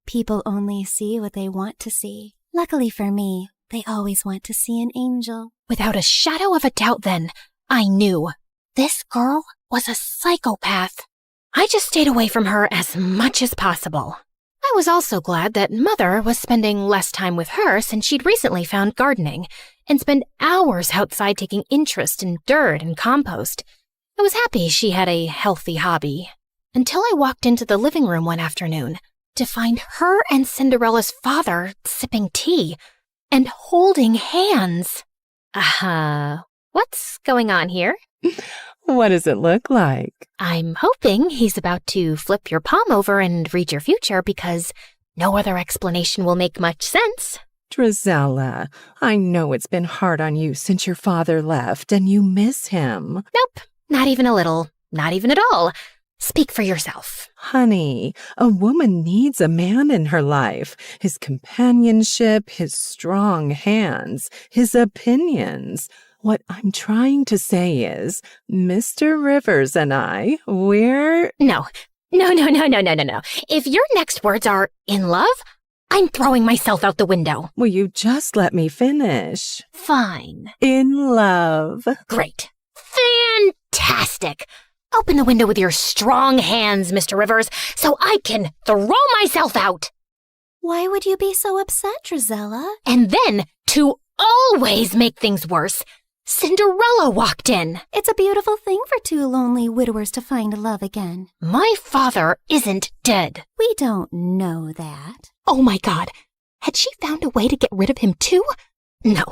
S4: People only see what they want to see. Luckily for me, they always want to see an angel.
S1: Without a shadow of a doubt then, I knew this girl was a psychopath. I just stayed away from her as much as possible. I was also glad that Mother was spending less time with her since she'd recently found gardening and spent hours outside taking interest in dirt and compost. I was happy she had a healthy hobby, until I walked into the living room one afternoon to find her and Cinderella's father sipping tea and holding hands. What's going on here?
S6: What does it look like?
S1: I'm hoping he's about to flip your palm over and read your future because no other explanation will make much sense.
S6: Drizella, I know it's been hard on you since your father left and you miss him.
S1: Nope, not even a little, not even at all. Speak for yourself.
S6: Honey, a woman needs a man in her life. His companionship, his strong hands, his opinions. What I'm trying to say is, Mr. Rivers and I, we're...
S1: No. If your next words are in love, I'm throwing myself out the window.
S6: Will you just let me finish?
S1: Fine.
S6: In love.
S1: Great. Fantastic. Open the window with your strong hands, Mr. Rivers, so I can throw myself out.
S4: Why would you be so upset, Drizella?
S1: And then, to always make things worse, Cinderella walked in.
S4: It's a beautiful thing for two lonely widowers to find love again.
S1: My father isn't dead.
S4: We don't know that.
S1: Oh my God. Had she found a way to get rid of him too? No,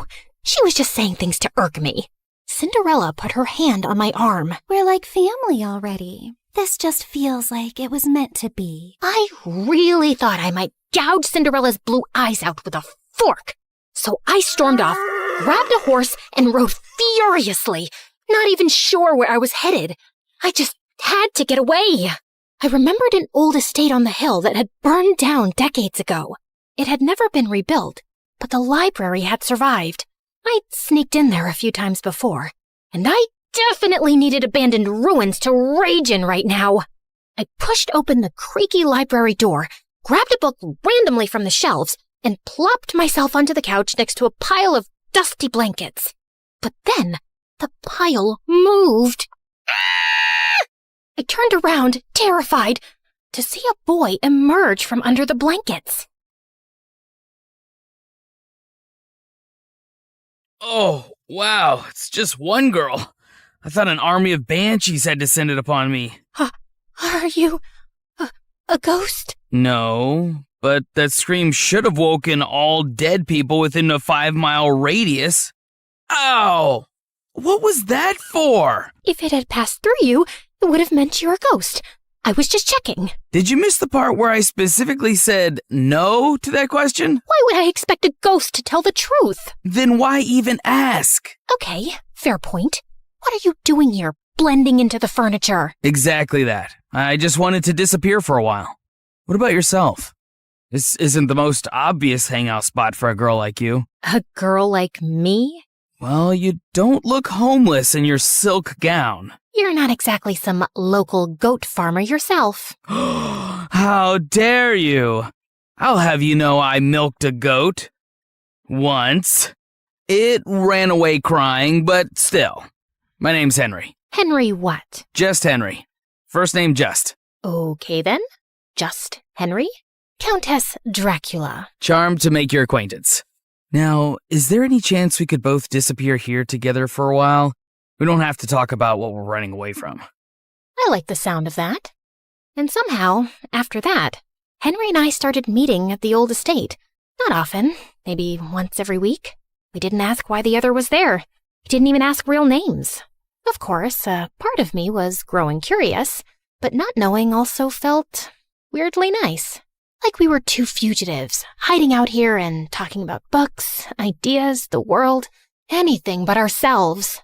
S1: she was just saying things to irk me. Cinderella put her hand on my arm.
S4: We're like family already. This just feels like it was meant to be.
S1: I really thought I might gouge Cinderella's blue eyes out with a fork. So I stormed off, grabbed a horse, and rode furiously, not even sure where I was headed. I just had to get away. I remembered an old estate on the hill that had burned down decades ago. It had never been rebuilt, but the library had survived. I'd sneaked in there a few times before, and I definitely needed abandoned ruins to rage in right now. I pushed open the creaky library door, grabbed a book randomly from the shelves, and plopped myself onto the couch next to a pile of dusty blankets. But then, the pile moved. I turned around, terrified, to see a boy emerge from under the blankets.
S7: Oh, wow, it's just one girl. I thought an army of banshees had descended upon me.
S1: Are you a ghost?
S7: No, but that scream should have woken all dead people within a 5-mile radius. Ow! What was that for?
S1: If it had passed through you, it would have meant you're a ghost. I was just checking.
S7: Did you miss the part where I specifically said no to that question?
S1: Why would I expect a ghost to tell the truth?
S7: Then why even ask?
S1: Okay, fair point. What are you doing here, blending into the furniture?
S7: Exactly that. I just wanted to disappear for a while. What about yourself? This isn't the most obvious hangout spot for a girl like you.
S1: A girl like me?
S7: Well, you don't look homeless in your silk gown.
S1: You're not exactly some local goat farmer yourself.
S7: How dare you? I'll have you know I milked a goat. Once. It ran away crying, but still. My name's Henry.
S1: Henry what?
S7: Just Henry. First name Just.
S1: Okay then. Just Henry? Countess Dracula.
S7: Charmed to make your acquaintance. Now, is there any chance we could both disappear here together for a while? We don't have to talk about what we're running away from.
S1: I like the sound of that. And somehow, after that, Henry and I started meeting at the old estate. Not often, maybe once every week. We didn't ask why the other was there. We didn't even ask real names. Of course, a part of me was growing curious, but not knowing also felt weirdly nice. Like we were two fugitives, hiding out here and talking about books, ideas, the world, anything but ourselves.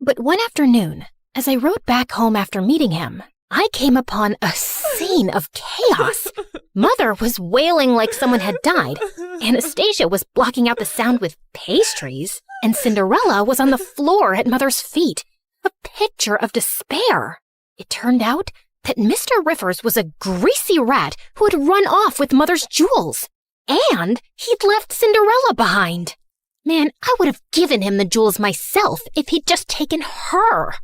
S1: But one afternoon, as I rode back home after meeting him, I came upon a scene of chaos. Mother was wailing like someone had died, Anastasia was blocking out the sound with pastries, and Cinderella was on the floor at Mother's feet, a picture of despair. It turned out that Mr. Rivers was a greasy rat who had run off with Mother's jewels, and he'd left Cinderella behind. Man, I would have given him the jewels myself if he'd just taken her.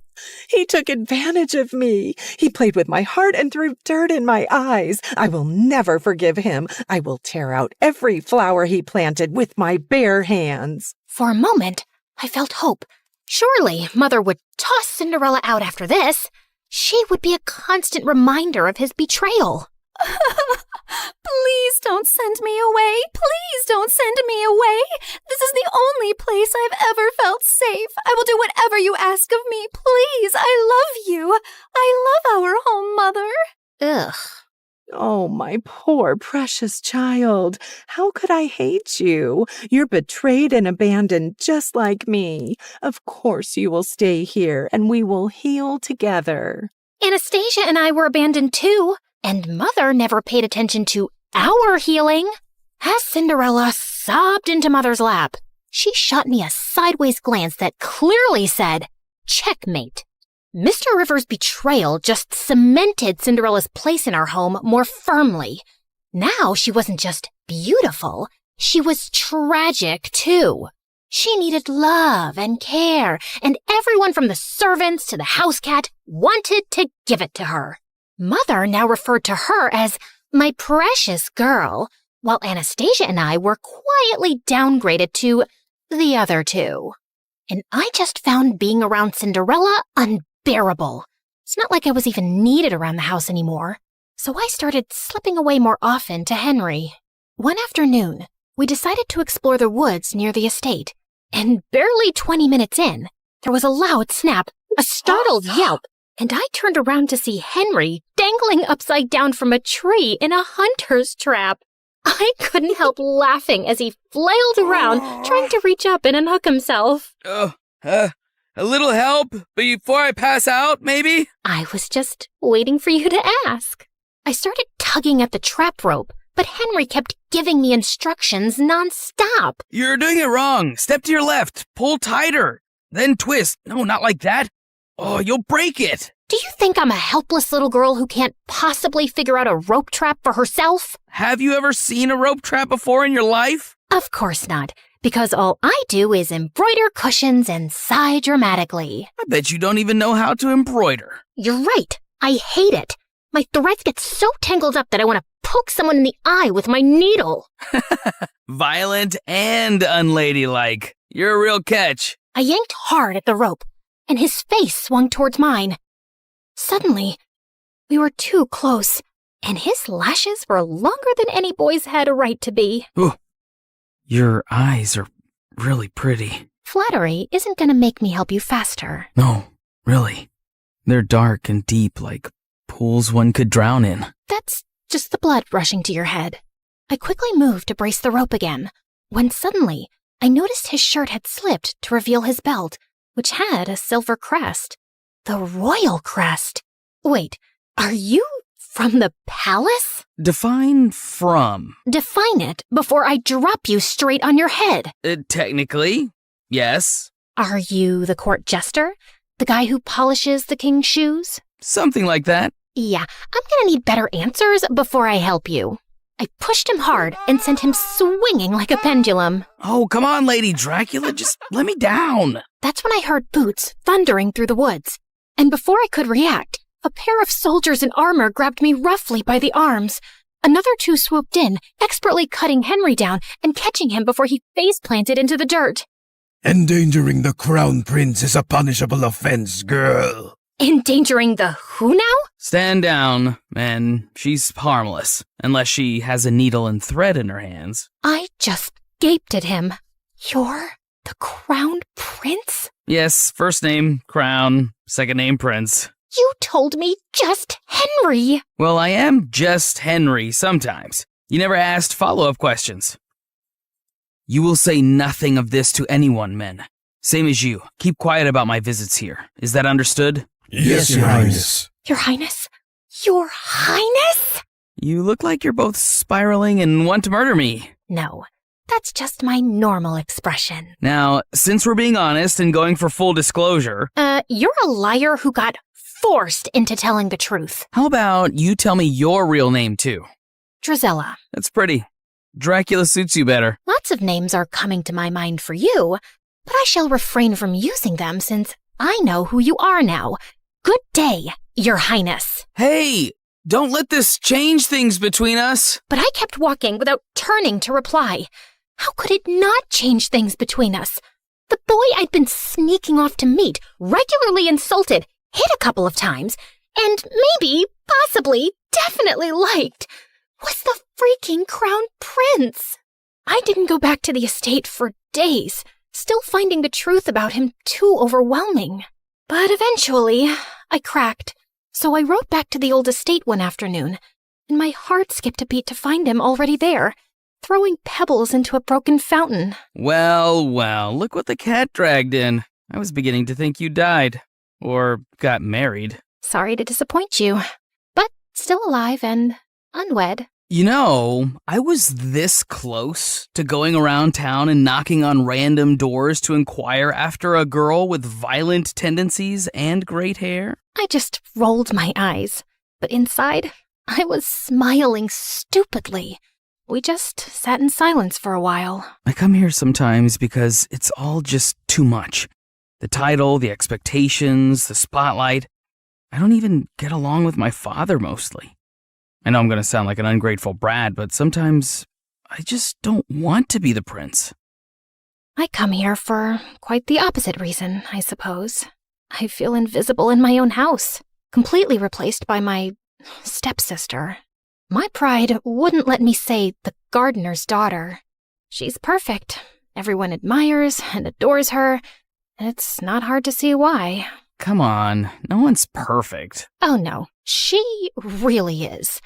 S6: He took advantage of me. He played with my heart and threw dirt in my eyes. I will never forgive him. I will tear out every flower he planted with my bare hands.
S1: For a moment, I felt hope. Surely Mother would toss Cinderella out after this. She would be a constant reminder of his betrayal.
S4: Please don't send me away. Please don't send me away. This is the only place I've ever felt safe. I will do whatever you ask of me. Please, I love you. I love our home, Mother.
S1: Ugh.
S6: Oh, my poor precious child. How could I hate you? You're betrayed and abandoned just like me. Of course you will stay here and we will heal together.
S1: Anastasia and I were abandoned too, and Mother never paid attention to our healing. As Cinderella sobbed into Mother's lap, she shot me a sideways glance that clearly said, "Checkmate." Mr. Rivers' betrayal just cemented Cinderella's place in our home more firmly. Now she wasn't just beautiful, she was tragic too. She needed love and care, and everyone from the servants to the house cat wanted to give it to her. Mother now referred to her as my precious girl, while Anastasia and I were quietly downgraded to the other two. And I just found being around Cinderella unbearable. It's not like I was even needed around the house anymore. So I started slipping away more often to Henry. One afternoon, we decided to explore the woods near the estate. And barely 20 minutes in, there was a loud snap, a startled yelp, and I turned around to see Henry dangling upside down from a tree in a hunter's trap. I couldn't help laughing as he flailed around, trying to reach up and unhook himself.
S7: A little help before I pass out, maybe?
S1: I was just waiting for you to ask. I started tugging at the trap rope, but Henry kept giving me instructions nonstop.
S7: You're doing it wrong. Step to your left. Pull tighter. Then twist. No, not like that. Oh, you'll break it.
S1: Do you think I'm a helpless little girl who can't possibly figure out a rope trap for herself?
S7: Have you ever seen a rope trap before in your life?
S1: Of course not, because all I do is embroider cushions and sigh dramatically.
S7: I bet you don't even know how to embroider.
S1: You're right. I hate it. My threads get so tangled up that I want to poke someone in the eye with my needle.
S7: Violent and unladylike. You're a real catch.
S1: I yanked hard at the rope, and his face swung towards mine. Suddenly, we were too close, and his lashes were longer than any boy's had a right to be.
S7: Ooh, your eyes are really pretty.
S1: Flattery isn't going to make me help you faster.
S7: No, really. They're dark and deep, like pools one could drown in.
S1: That's just the blood rushing to your head. I quickly moved to brace the rope again, when suddenly I noticed his shirt had slipped to reveal his belt, which had a silver crest. The royal crest. Wait, are you from the palace?
S7: Define from.
S1: Define it before I drop you straight on your head.
S7: Technically, yes.
S1: Are you the court jester? The guy who polishes the king's shoes?
S7: Something like that.
S1: Yeah, I'm gonna need better answers before I help you. I pushed him hard and sent him swinging like a pendulum.
S7: Oh, come on, Lady Dracula, just let me down.
S1: That's when I heard boots thundering through the woods. And before I could react, a pair of soldiers in armor grabbed me roughly by the arms. Another two swooped in, expertly cutting Henry down and catching him before he face-planted into the dirt.
S21: Endangering the crown prince is a punishable offense, girl.
S1: Endangering the who now?
S7: Stand down, and she's harmless, unless she has a needle and thread in her hands.
S1: I just gaped at him. You're the crowned prince?
S7: Yes, first name, Crown, second name, Prince.
S1: You told me just Henry.
S7: Well, I am just Henry sometimes. You never asked follow-up questions. You will say nothing of this to anyone, men. Same as you. Keep quiet about my visits here. Is that understood?
S21: Yes, Your Highness.
S1: Your Highness? Your Highness?
S7: You look like you're both spiraling and want to murder me.
S1: No, that's just my normal expression.
S7: Now, since we're being honest and going for full disclosure...
S1: You're a liar who got forced into telling the truth.
S7: How about you tell me your real name, too?
S1: Drizella.
S7: That's pretty. Dracula suits you better.
S1: Lots of names are coming to my mind for you, but I shall refrain from using them since I know who you are now. Good day, Your Highness.
S7: Hey, don't let this change things between us.
S1: But I kept walking without turning to reply. How could it not change things between us? The boy I'd been sneaking off to meet, regularly insulted, hit a couple of times, and maybe, possibly, definitely liked, was the freaking crown prince. I didn't go back to the estate for days, still finding the truth about him too overwhelming. But eventually, I cracked, so I rode back to the old estate one afternoon, and my heart skipped a beat to find him already there, throwing pebbles into a broken fountain.
S7: Well, look what the cat dragged in. I was beginning to think you died. Or got married.
S1: Sorry to disappoint you, but still alive and unwed.
S7: You know, I was this close to going around town and knocking on random doors to inquire after a girl with violent tendencies and great hair.
S1: I just rolled my eyes, but inside, I was smiling stupidly. We just sat in silence for a while.
S7: I come here sometimes because it's all just too much. The title, the expectations, the spotlight. I don't even get along with my father mostly. I know I'm going to sound like an ungrateful brat, but sometimes I just don't want to be the prince.
S1: I come here for quite the opposite reason, I suppose. I feel invisible in my own house, completely replaced by my stepsister. My pride wouldn't let me say the gardener's daughter. She's perfect. Everyone admires and adores her. It's not hard to see why.
S7: Come on, no one's perfect.
S1: Oh no, she really is.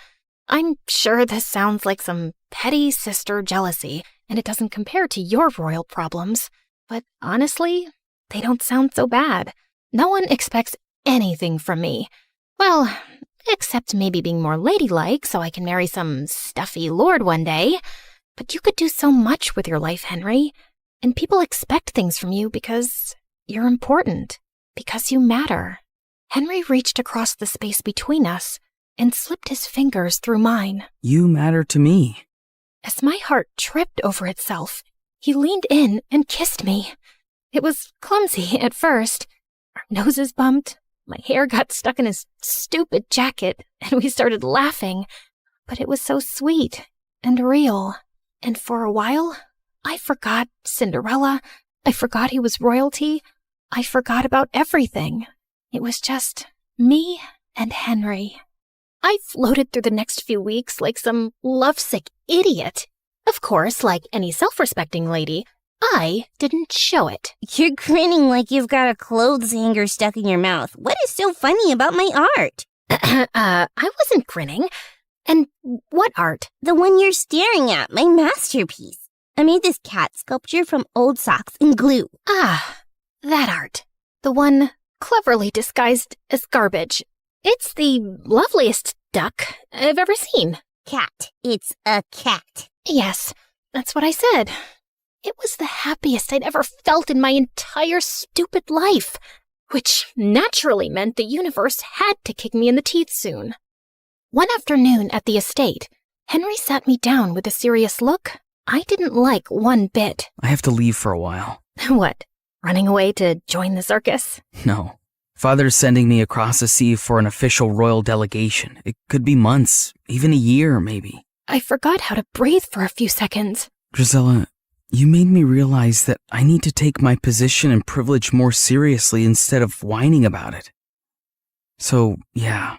S1: I'm sure this sounds like some petty sister jealousy, and it doesn't compare to your royal problems. But honestly, they don't sound so bad. No one expects anything from me. Well, except maybe being more ladylike so I can marry some stuffy lord one day. But you could do so much with your life, Henry. And people expect things from you because you're important, because you matter. Henry reached across the space between us and slipped his fingers through mine.
S7: You matter to me.
S1: As my heart tripped over itself, he leaned in and kissed me. It was clumsy at first. Our noses bumped, my hair got stuck in his stupid jacket, and we started laughing. But it was so sweet and real. And for a while, I forgot Cinderella. I forgot he was royalty. I forgot about everything. It was just me and Henry. I floated through the next few weeks like some lovesick idiot. Of course, like any self-respecting lady, I didn't show it.
S15: You're grinning like you've got a clothes hanger stuck in your mouth. What is so funny about my art?
S1: I wasn't grinning. And what art?
S15: The one you're staring at, my masterpiece. I made this cat sculpture from old socks and glue.
S1: Ah, that art. The one cleverly disguised as garbage. It's the loveliest duck I've ever seen.
S15: Cat. It's a cat.
S1: Yes, that's what I said. It was the happiest I'd ever felt in my entire stupid life, which naturally meant the universe had to kick me in the teeth soon. One afternoon at the estate, Henry sat me down with a serious look I didn't like one bit.
S7: I have to leave for a while.
S1: What, running away to join the circus?
S7: No. Father's sending me across the sea for an official royal delegation. It could be months, even a year, maybe.
S1: I forgot how to breathe for a few seconds.
S7: Drizella, you made me realize that I need to take my position and privilege more seriously instead of whining about it. So, yeah,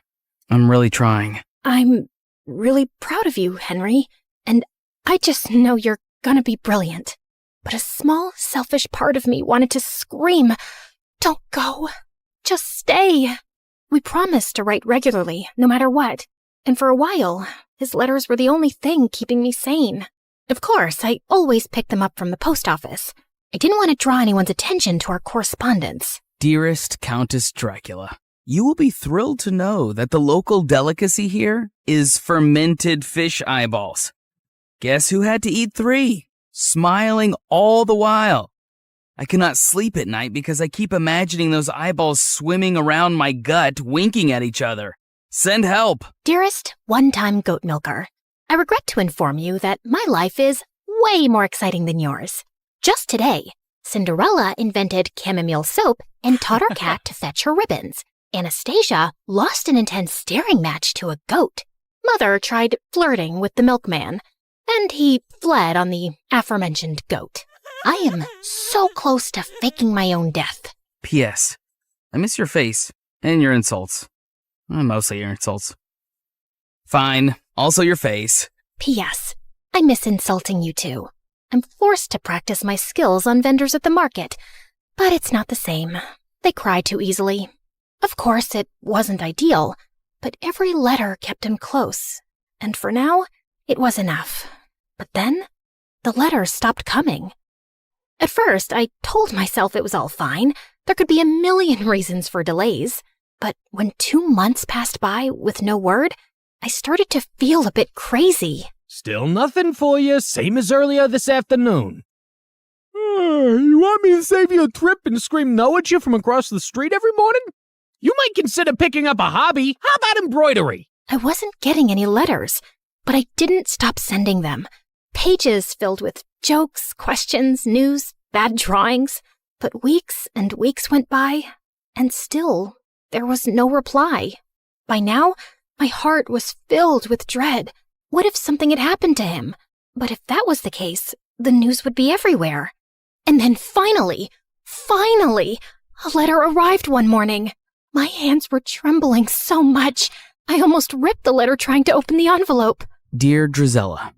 S7: I'm really trying.
S1: I'm really proud of you, Henry, and I just know you're gonna be brilliant. But a small, selfish part of me wanted to scream, "Don't go. Just stay." We promised to write regularly, no matter what, and for a while, his letters were the only thing keeping me sane. Of course, I always picked them up from the post office. I didn't want to draw anyone's attention to our correspondence.
S7: Dearest Countess Dracula, you will be thrilled to know that the local delicacy here is fermented fish eyeballs. Guess who had to eat 3? Smiling all the while. I cannot sleep at night because I keep imagining those eyeballs swimming around my gut, winking at each other. Send help.
S1: Dearest one-time goat milker, I regret to inform you that my life is way more exciting than yours. Just today,
S5: Cinderella invented chamomile soap and taught her cat to fetch her ribbons. Anastasia lost an intense staring match to a goat. Mother tried flirting with the milkman, and he fled on the aforementioned goat. I am so close to faking my own death.
S7: P.S. I miss your face and your insults. Mostly your insults. Fine, also your face.
S5: P.S. I miss insulting you too. I'm forced to practice my skills on vendors at the market, but it's not the same. They cry too easily. Of course, it wasn't ideal, but every letter kept him close, and for now, it was enough. But then, the letters stopped coming. At first, I told myself it was all fine. There could be a million reasons for delays. But when 2 months passed by with no word, I started to feel a bit crazy.
S8: Still nothing for you, same as earlier this afternoon. You want me to save you a trip and scream no at you from across the street every morning? You might consider picking up a hobby. How about embroidery?
S5: I wasn't getting any letters, but I didn't stop sending them. Pages filled with jokes, questions, news, bad drawings. But weeks and weeks went by, and still there was no reply. By now, my heart was filled with dread. What if something had happened to him? But if that was the case, the news would be everywhere. And then finally, a letter arrived one morning. My hands were trembling so much, I almost ripped the letter trying to open the envelope.
S7: Dear Drizella.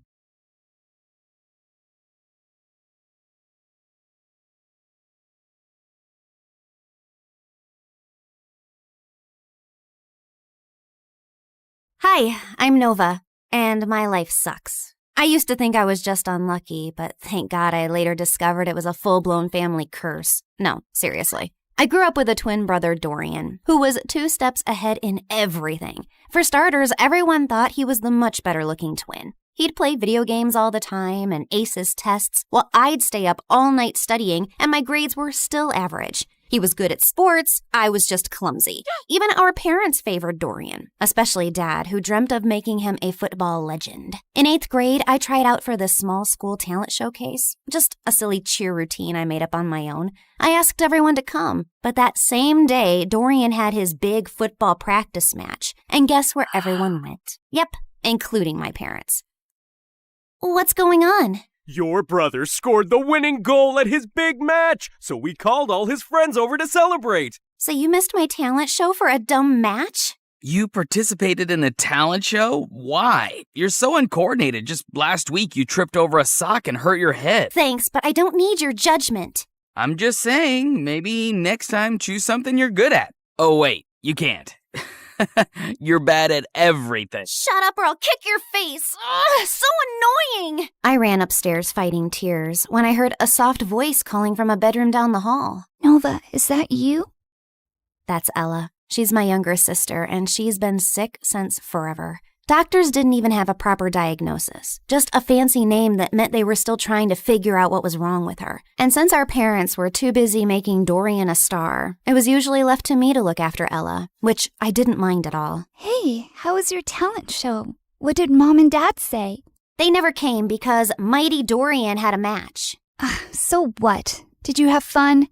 S9: Hi, I'm Nova, and my life sucks. I used to think I was just unlucky, but thank God I later discovered it was a full-blown family curse. No, seriously. I grew up with a twin brother, Dorian, who was 2 steps ahead in everything. For starters, everyone thought he was the much better-looking twin. He'd play video games all the time and ace his tests, while I'd stay up all night studying, and my grades were still average. He was good at sports, I was just clumsy. Even our parents favored Dorian, especially Dad, who dreamt of making him a football legend. In 8th grade, I tried out for this small school talent showcase, just a silly cheer routine I made up on my own. I asked everyone to come, but that same day, Dorian had his big football practice match, and guess where everyone went? Yep, including my parents. What's going on?
S10: Your brother scored the winning goal at his big match, so we called all his friends over to celebrate.
S9: So you missed my talent show for a dumb match?
S7: You participated in a talent show? Why? You're so uncoordinated. Just last week you tripped over a sock and hurt your head.
S9: Thanks, but I don't need your judgment.
S7: I'm just saying, maybe next time choose something you're good at. Oh wait, you can't. You're bad at everything.
S9: Shut up or I'll kick your face. Ugh, so annoying. I ran upstairs fighting tears when I heard a soft voice calling from a bedroom down the hall.
S4: Nova, is that you?
S9: That's Ella. She's my younger sister, and she's been sick since forever. Doctors didn't even have a proper diagnosis, just a fancy name that meant they were still trying to figure out what was wrong with her. And since our parents were too busy making Dorian a star, it was usually left to me to look after Ella, which I didn't mind at all.
S4: Hey, how was your talent show? What did Mom and Dad say?
S9: They never came because Mighty Dorian had a match.
S4: So what? Did you have fun?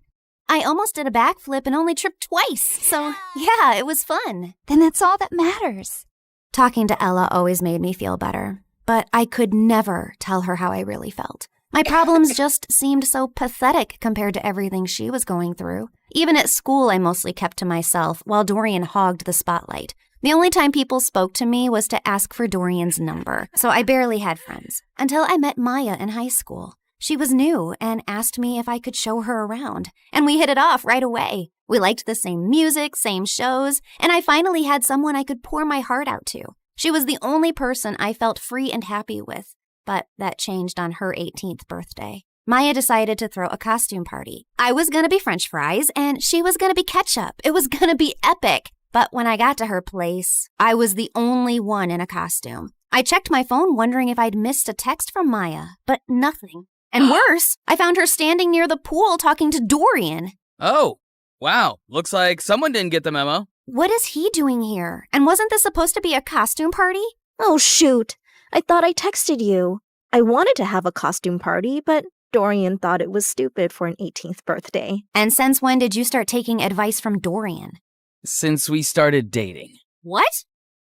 S9: I almost did a backflip and only tripped twice, so yeah, it was fun.
S4: Then that's all that matters.
S9: Talking to Ella always made me feel better, but I could never tell her how I really felt. My problems just seemed so pathetic compared to everything she was going through. Even at school, I mostly kept to myself while Dorian hogged the spotlight. The only time people spoke to me was to ask for Dorian's number, so I barely had friends. Until I met Maya in high school. She was new and asked me if I could show her around, and we hit it off right away. We liked the same music, same shows, and I finally had someone I could pour my heart out to. She was the only person I felt free and happy with, but that changed on her 18th birthday. Maya decided to throw a costume party. I was gonna be French fries, and she was gonna be ketchup. It was gonna be epic. But when I got to her place, I was the only one in a costume. I checked my phone wondering if I'd missed a text from Maya, but nothing. And worse, I found her standing near the pool talking to Dorian.
S7: Oh, wow. Looks like someone didn't get the memo.
S9: What is he doing here? And wasn't this supposed to be a costume party?
S12: Oh, shoot. I thought I texted you. I wanted to have a costume party, but
S11: Dorian thought it was stupid for an 18th birthday.
S9: And since when did you start taking advice from Dorian?
S7: Since we started dating.
S9: What?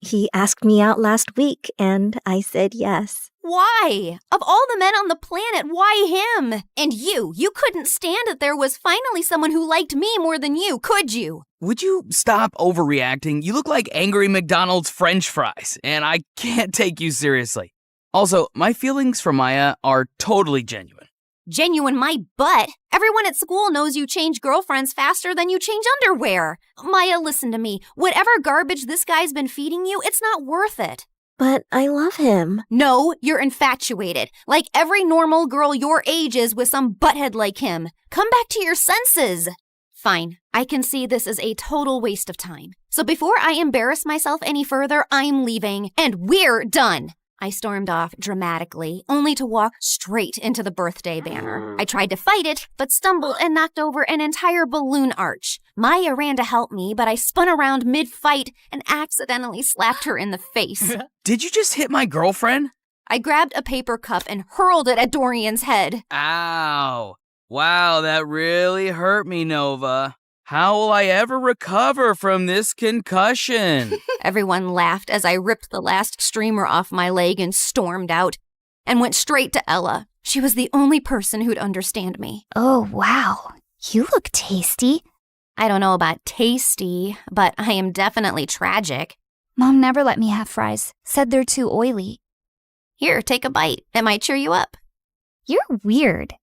S11: He asked me out last week, and I said yes.
S9: Why? Of all the men on the planet, why him? And you couldn't stand that there was finally someone who liked me more than you, could you?
S7: Would you stop overreacting? You look like angry McDonald's French fries, and I can't take you seriously. Also, my feelings for Maya are totally genuine.
S9: Genuine my butt. Everyone at school knows you change girlfriends faster than you change underwear. Maya, listen to me. Whatever garbage this guy's been feeding you, it's not worth it.
S11: But I love him.
S9: No, you're infatuated. Like every normal girl your age is with some butthead like him. Come back to your senses. Fine, I can see this is a total waste of time. So before I embarrass myself any further, I'm leaving, and we're done. I stormed off dramatically, only to walk straight into the birthday banner. I tried to fight it, but stumbled and knocked over an entire balloon arch. Maya ran to help me, but I spun around mid-fight and accidentally slapped her in the face.
S7: Did you just hit my girlfriend?
S9: I grabbed a paper cup and hurled it at Dorian's head.
S7: Ow. Wow, that really hurt me, Nova. How will I ever recover from this concussion?
S9: Everyone laughed as I ripped the last streamer off my leg and stormed out, and went straight to Ella. She was the only person who'd understand me.
S5: Oh, wow. You look tasty.
S9: I don't know about tasty, but I am definitely tragic.
S4: Mom never let me have fries. Said they're too oily.
S9: Here, take a bite. It might cheer you up.
S4: You're weird.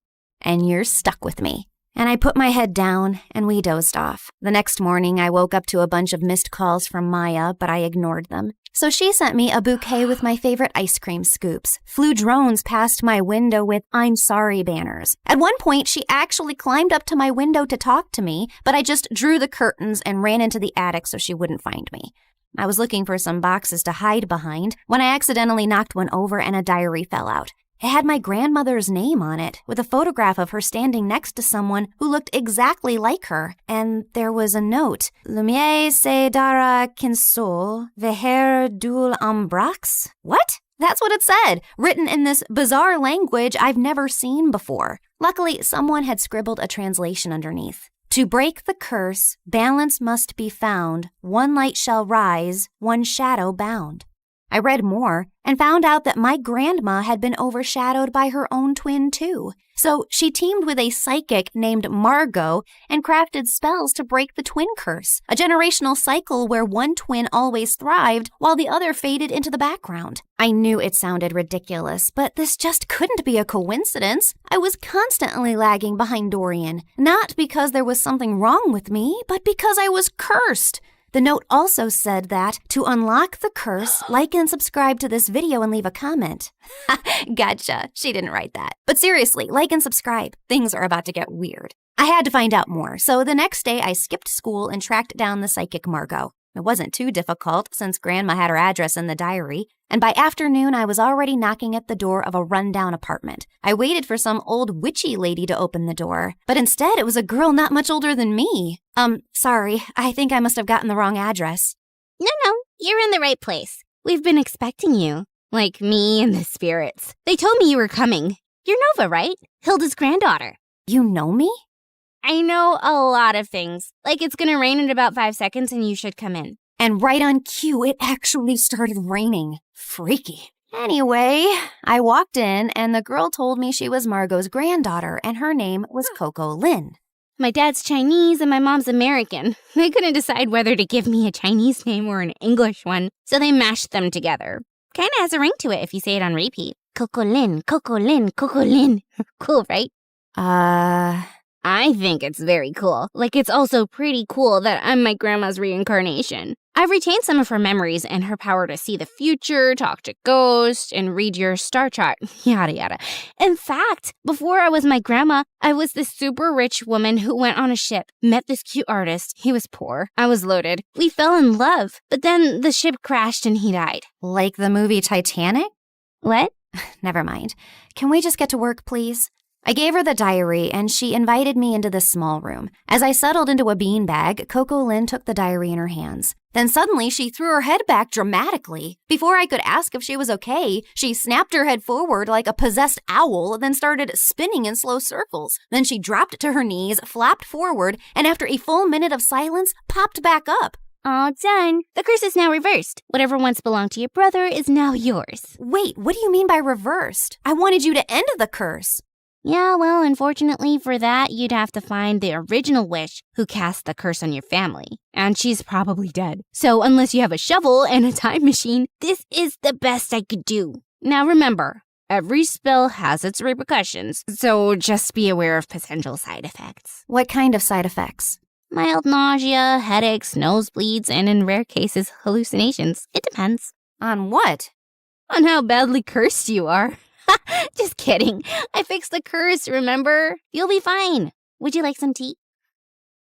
S9: And you're stuck with me. And I put my head down, and we dozed off. The next morning, I woke up to a bunch of missed calls from Maya, but I ignored them. So she sent me a bouquet with my favorite ice cream scoops, flew drones past my window with "I'm sorry" banners. At one point, she actually climbed up to my window to talk to me, but I just drew the curtains and ran into the attic so she wouldn't find me. I was looking for some boxes to hide behind when I accidentally knocked one over and a diary fell out. It had my grandmother's name on it, with a photograph of her standing next to someone who looked exactly like her. And there was a note. Lumiere se dara kinsol, veher dul ambrax? What? That's what it said, written in this bizarre language I've never seen before. Luckily, someone had scribbled a translation underneath. To break the curse, balance must be found. One light shall rise, one shadow bound. I read more and found out that my grandma had been overshadowed by her own twin, too. So she teamed with a psychic named Margot and crafted spells to break the twin curse, a generational cycle where one twin always thrived while the other faded into the background. I knew it sounded ridiculous, but this just couldn't be a coincidence. I was constantly lagging behind Dorian, not because there was something wrong with me, but because I was cursed. The note also said that to unlock the curse, like and subscribe to this video and leave a comment. Gotcha. She didn't write that. But seriously, like and subscribe. Things are about to get weird. I had to find out more, so the next day I skipped school and tracked down the psychic Margot. It wasn't too difficult since Grandma had her address in the diary, and by afternoon I was already knocking at the door of a rundown apartment. I waited for some old witchy lady to open the door, but instead it was a girl not much older than me. Sorry, I think I must have gotten the wrong address.
S15: No, you're in the right place. We've been expecting you. Like me and the spirits. They told me you were coming. You're Nova, right? Hilda's granddaughter.
S9: You know me?
S15: I know a lot of things. Like it's gonna rain in about 5 seconds and you should come in.
S9: And right on cue, it actually started raining. Freaky. Anyway, I walked in and the girl told me she was Margot's granddaughter and her name was Coco Lin.
S15: My dad's Chinese and my mom's American. They couldn't decide whether to give me a Chinese name or an English one, so they mashed them together. Kinda has a ring to it if you say it on repeat. Coco Lin, Coco Lin, Coco Lin. Cool, right? I think it's very cool. Like, it's also pretty cool that I'm my grandma's reincarnation. I've retained some of her memories and her power to see the future, talk to ghosts, and read your star chart, yada yada. In fact, before I was my grandma, I was this super rich woman who went on a ship, met this cute artist. He was poor. I was loaded. We fell in love, but then the ship crashed and he died.
S9: Like the movie Titanic?
S15: What?
S9: Never mind. Can we just get to work, please? I gave her the diary, and she invited me into the small room. As I settled into a beanbag, Coco Lynn took the diary in her hands. Then suddenly, she threw her head back dramatically. Before I could ask if she was okay, she snapped her head forward like a possessed owl, then started spinning in slow circles. Then she dropped to her knees, flapped forward, and after a full minute of silence, popped back up.
S5: All done. The curse is now reversed. Whatever once belonged to your brother is now yours.
S9: Wait, what do you mean by reversed? I wanted you to end the curse.
S5: Yeah, well, unfortunately for that, you'd have to find the original witch who cast the curse on your family. And she's probably dead. So unless you have a shovel and a time machine, this is the best I could do. Now remember, every spell has its repercussions, so just be aware of potential side effects.
S9: What kind of side effects?
S5: Mild nausea, headaches, nosebleeds, and in rare cases, hallucinations. It depends.
S9: On what?
S5: On how badly cursed you are. Just kidding. I fixed the curse, remember? You'll be fine. Would you like some tea?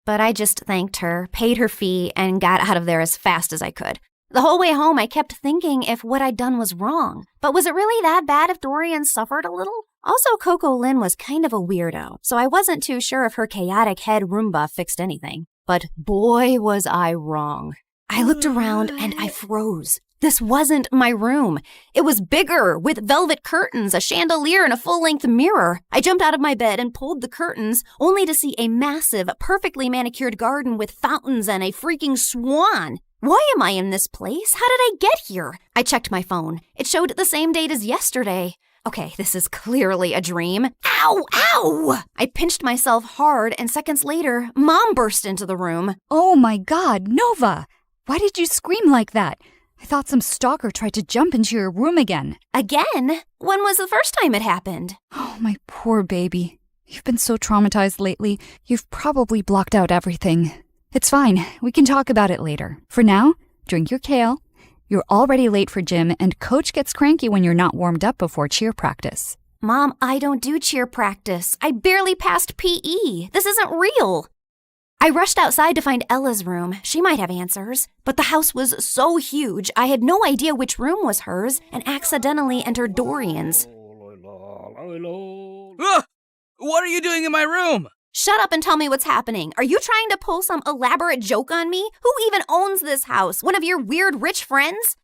S9: But I just thanked her, paid her fee, and got out of there as fast as I could. The whole way home, I kept thinking if what I'd done was wrong. But was it really that bad if Dorian suffered a little? Also, Coco Lynn was kind of a weirdo, so I wasn't too sure if her chaotic head Roomba fixed anything. But boy, was I wrong. I looked around and I froze. This wasn't my room. It was bigger, with velvet curtains, a chandelier, and a full-length mirror. I jumped out of my bed and pulled the curtains, only to see a massive, perfectly manicured garden with fountains and a freaking swan. Why am I in this place? How did I get here? I checked my phone. It showed the same date as yesterday. Okay, this is clearly a dream. Ow! Ow! I pinched myself hard, and seconds later, Mom burst into the room.
S4: Oh my God, Nova! Why did you scream like that? I thought some stalker tried to jump into your room again.
S9: Again? When was the first time it happened?
S4: Oh, my poor baby. You've been so traumatized lately, you've probably blocked out everything. It's fine. We can talk about it later. For now, drink your kale. You're already late for gym, and Coach gets cranky when you're not warmed up before cheer practice.
S9: Mom, I don't do cheer practice. I barely passed PE. This isn't real. I rushed outside to find Ella's room. She might have answers. But the house was so huge, I had no idea which room was hers and accidentally entered Dorian's.
S7: What are you doing in my room?
S9: Shut up and tell me what's happening. Are you trying to pull some elaborate joke on me? Who even owns this house? One of your weird rich friends?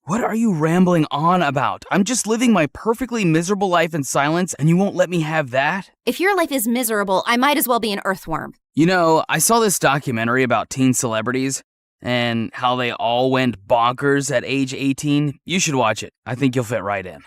S7: What are you rambling on about? I'm just living my perfectly miserable life in silence, and you won't let me have that?
S9: If your life is miserable, I might as well be an earthworm.
S7: You know, I saw this documentary about teen celebrities and how they all went bonkers at age 18. You should watch it. I think you'll fit right in.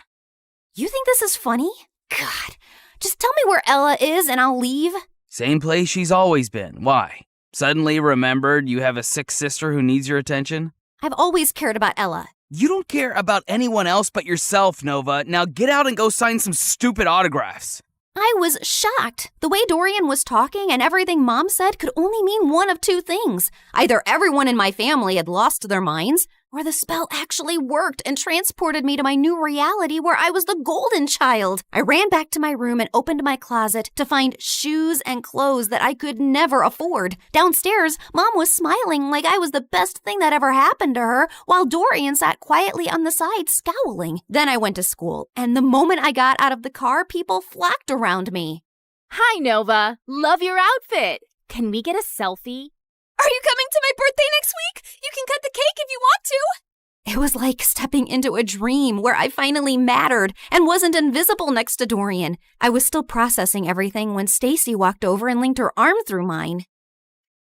S9: You think this is funny? God, just tell me where Ella is and I'll leave.
S7: Same place she's always been. Why? Suddenly remembered you have a sick sister who needs your attention?
S9: I've always cared about Ella.
S7: You don't care about anyone else but yourself, Nova. Now get out and go sign some stupid autographs.
S9: I was shocked. The way Dorian was talking and everything Mom said could only mean one of two things. Either everyone in my family had lost their minds, or the spell actually worked and transported me to my new reality where I was the golden child. I ran back to my room and opened my closet to find shoes and clothes that I could never afford. Downstairs, Mom was smiling like I was the best thing that ever happened to her, while Dorian sat quietly on the side scowling. Then I went to school, and the moment I got out of the car, people flocked around me.
S12: Hi, Nova. Love your outfit. Can we get a selfie?
S4: Are you coming to my birthday next week? You can cut the cake if you want to.
S9: It was like stepping into a dream where I finally mattered and wasn't invisible next to Dorian. I was still processing everything when Stacy walked over and linked her arm through mine.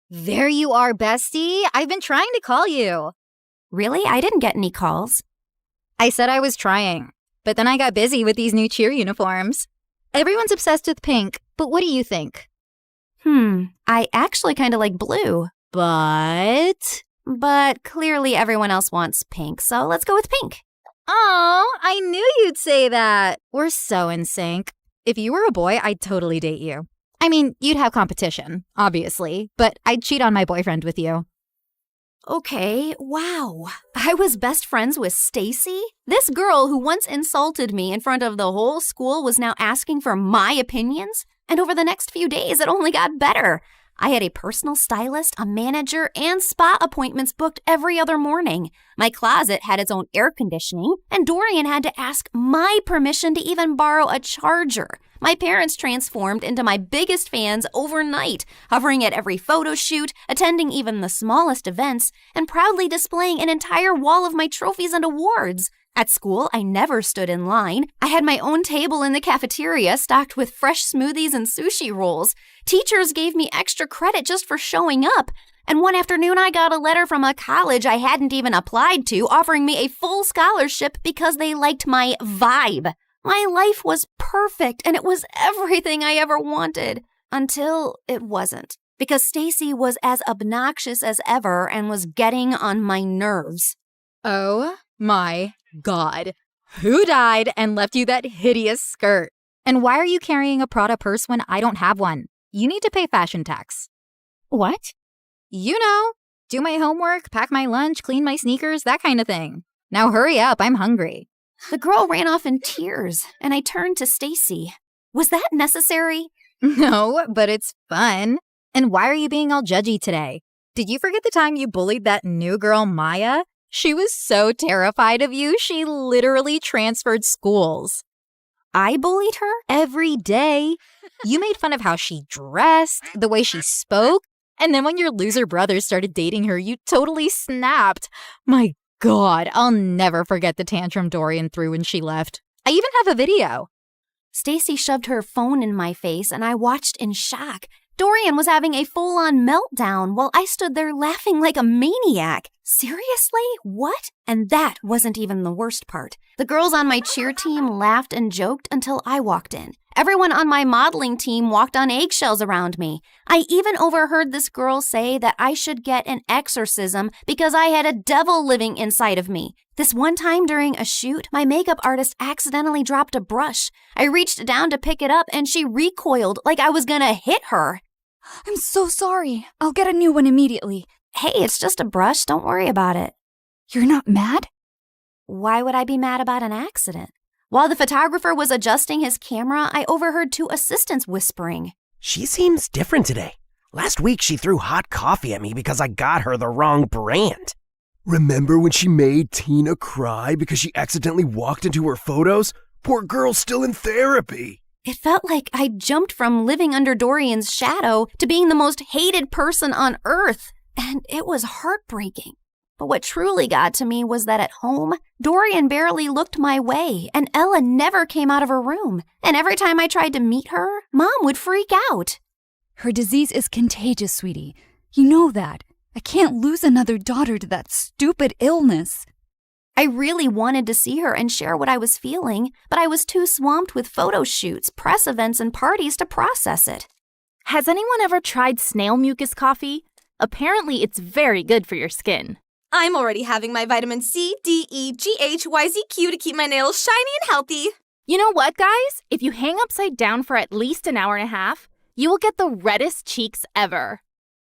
S14: There you are, bestie. I've been trying to call you.
S9: Really? I didn't get any calls.
S14: I said I was trying, but then I got busy with these new cheer uniforms. Everyone's obsessed with pink, but what do you think?
S9: I actually kind of like blue. But clearly everyone else wants pink, so let's go with pink.
S14: Oh, I knew you'd say that. We're so in sync. If you were a boy, I'd totally date you. I mean, you'd have competition, obviously, but I'd cheat on my boyfriend with you.
S9: Okay, wow. I was best friends with Stacy? This girl who once insulted me in front of the whole school was now asking for my opinions? And over the next few days, it only got better. I had a personal stylist, a manager, and spa appointments booked every other morning. My closet had its own air conditioning, and Dorian had to ask my permission to even borrow a charger. My parents transformed into my biggest fans overnight, hovering at every photo shoot, attending even the smallest events, and proudly displaying an entire wall of my trophies and awards. At school, I never stood in line. I had my own table in the cafeteria stocked with fresh smoothies and sushi rolls. Teachers gave me extra credit just for showing up. And one afternoon, I got a letter from a college I hadn't even applied to offering me a full scholarship because they liked my vibe. My life was perfect, and it was everything I ever wanted. Until it wasn't. Because Stacy was as obnoxious as ever and was getting on my nerves.
S14: Oh my God. Who died and left you that hideous skirt? And why are you carrying a Prada purse when I don't have one? You need to pay fashion tax.
S5: What?
S14: You know, do my homework, pack my lunch, clean my sneakers, that kind of thing. Now hurry up, I'm hungry.
S9: The girl ran off in tears, and I turned to Stacy. Was that necessary?
S14: No, but it's fun. And why are you being all judgy today? Did you forget the time you bullied that new girl, Maya? She was so terrified of you, she literally transferred schools.
S9: I bullied her?
S14: Every day. You made fun of how she dressed, the way she spoke, and then when your loser brother started dating her, you totally snapped. My God, I'll never forget the tantrum Dorian threw when she left. I even have a video.
S9: Stacy shoved her phone in my face, and I watched in shock. Dorian was having a full-on meltdown while I stood there laughing like a maniac. Seriously? What? And that wasn't even the worst part. The girls on my cheer team laughed and joked until I walked in. Everyone on my modeling team walked on eggshells around me. I even overheard this girl say that I should get an exorcism because I had a devil living inside of me. This one time during a shoot, my makeup artist accidentally dropped a brush. I reached down to pick it up and she recoiled like I was gonna hit her.
S4: I'm so sorry. I'll get a new one immediately.
S9: Hey, it's just a brush. Don't worry about it.
S4: You're not mad?
S9: Why would I be mad about an accident? While the photographer was adjusting his camera, I overheard two assistants whispering.
S3: She seems different today. Last week she threw hot coffee at me because I got her the wrong brand.
S21: Remember when she made Tina cry because she accidentally walked into her photos? Poor girl's still in therapy.
S9: It felt like I jumped from living under Dorian's shadow to being the most hated person on earth, and it was heartbreaking. But what truly got to me was that at home, Dorian barely looked my way, and Ella never came out of her room. And every time I tried to meet her, Mom would freak out.
S4: Her disease is contagious, sweetie. You know that. I can't lose another daughter to that stupid illness.
S9: I really wanted to see her and share what I was feeling, but I was too swamped with photo shoots, press events, and parties to process it.
S12: Has anyone ever tried snail mucus coffee? Apparently, it's very good for your skin.
S16: I'm already having my vitamin C, D, E, G, H, Y, Z, Q to keep my nails shiny and healthy.
S12: You know what, guys? If you hang upside down for at least an hour and a half, you will get the reddest cheeks ever.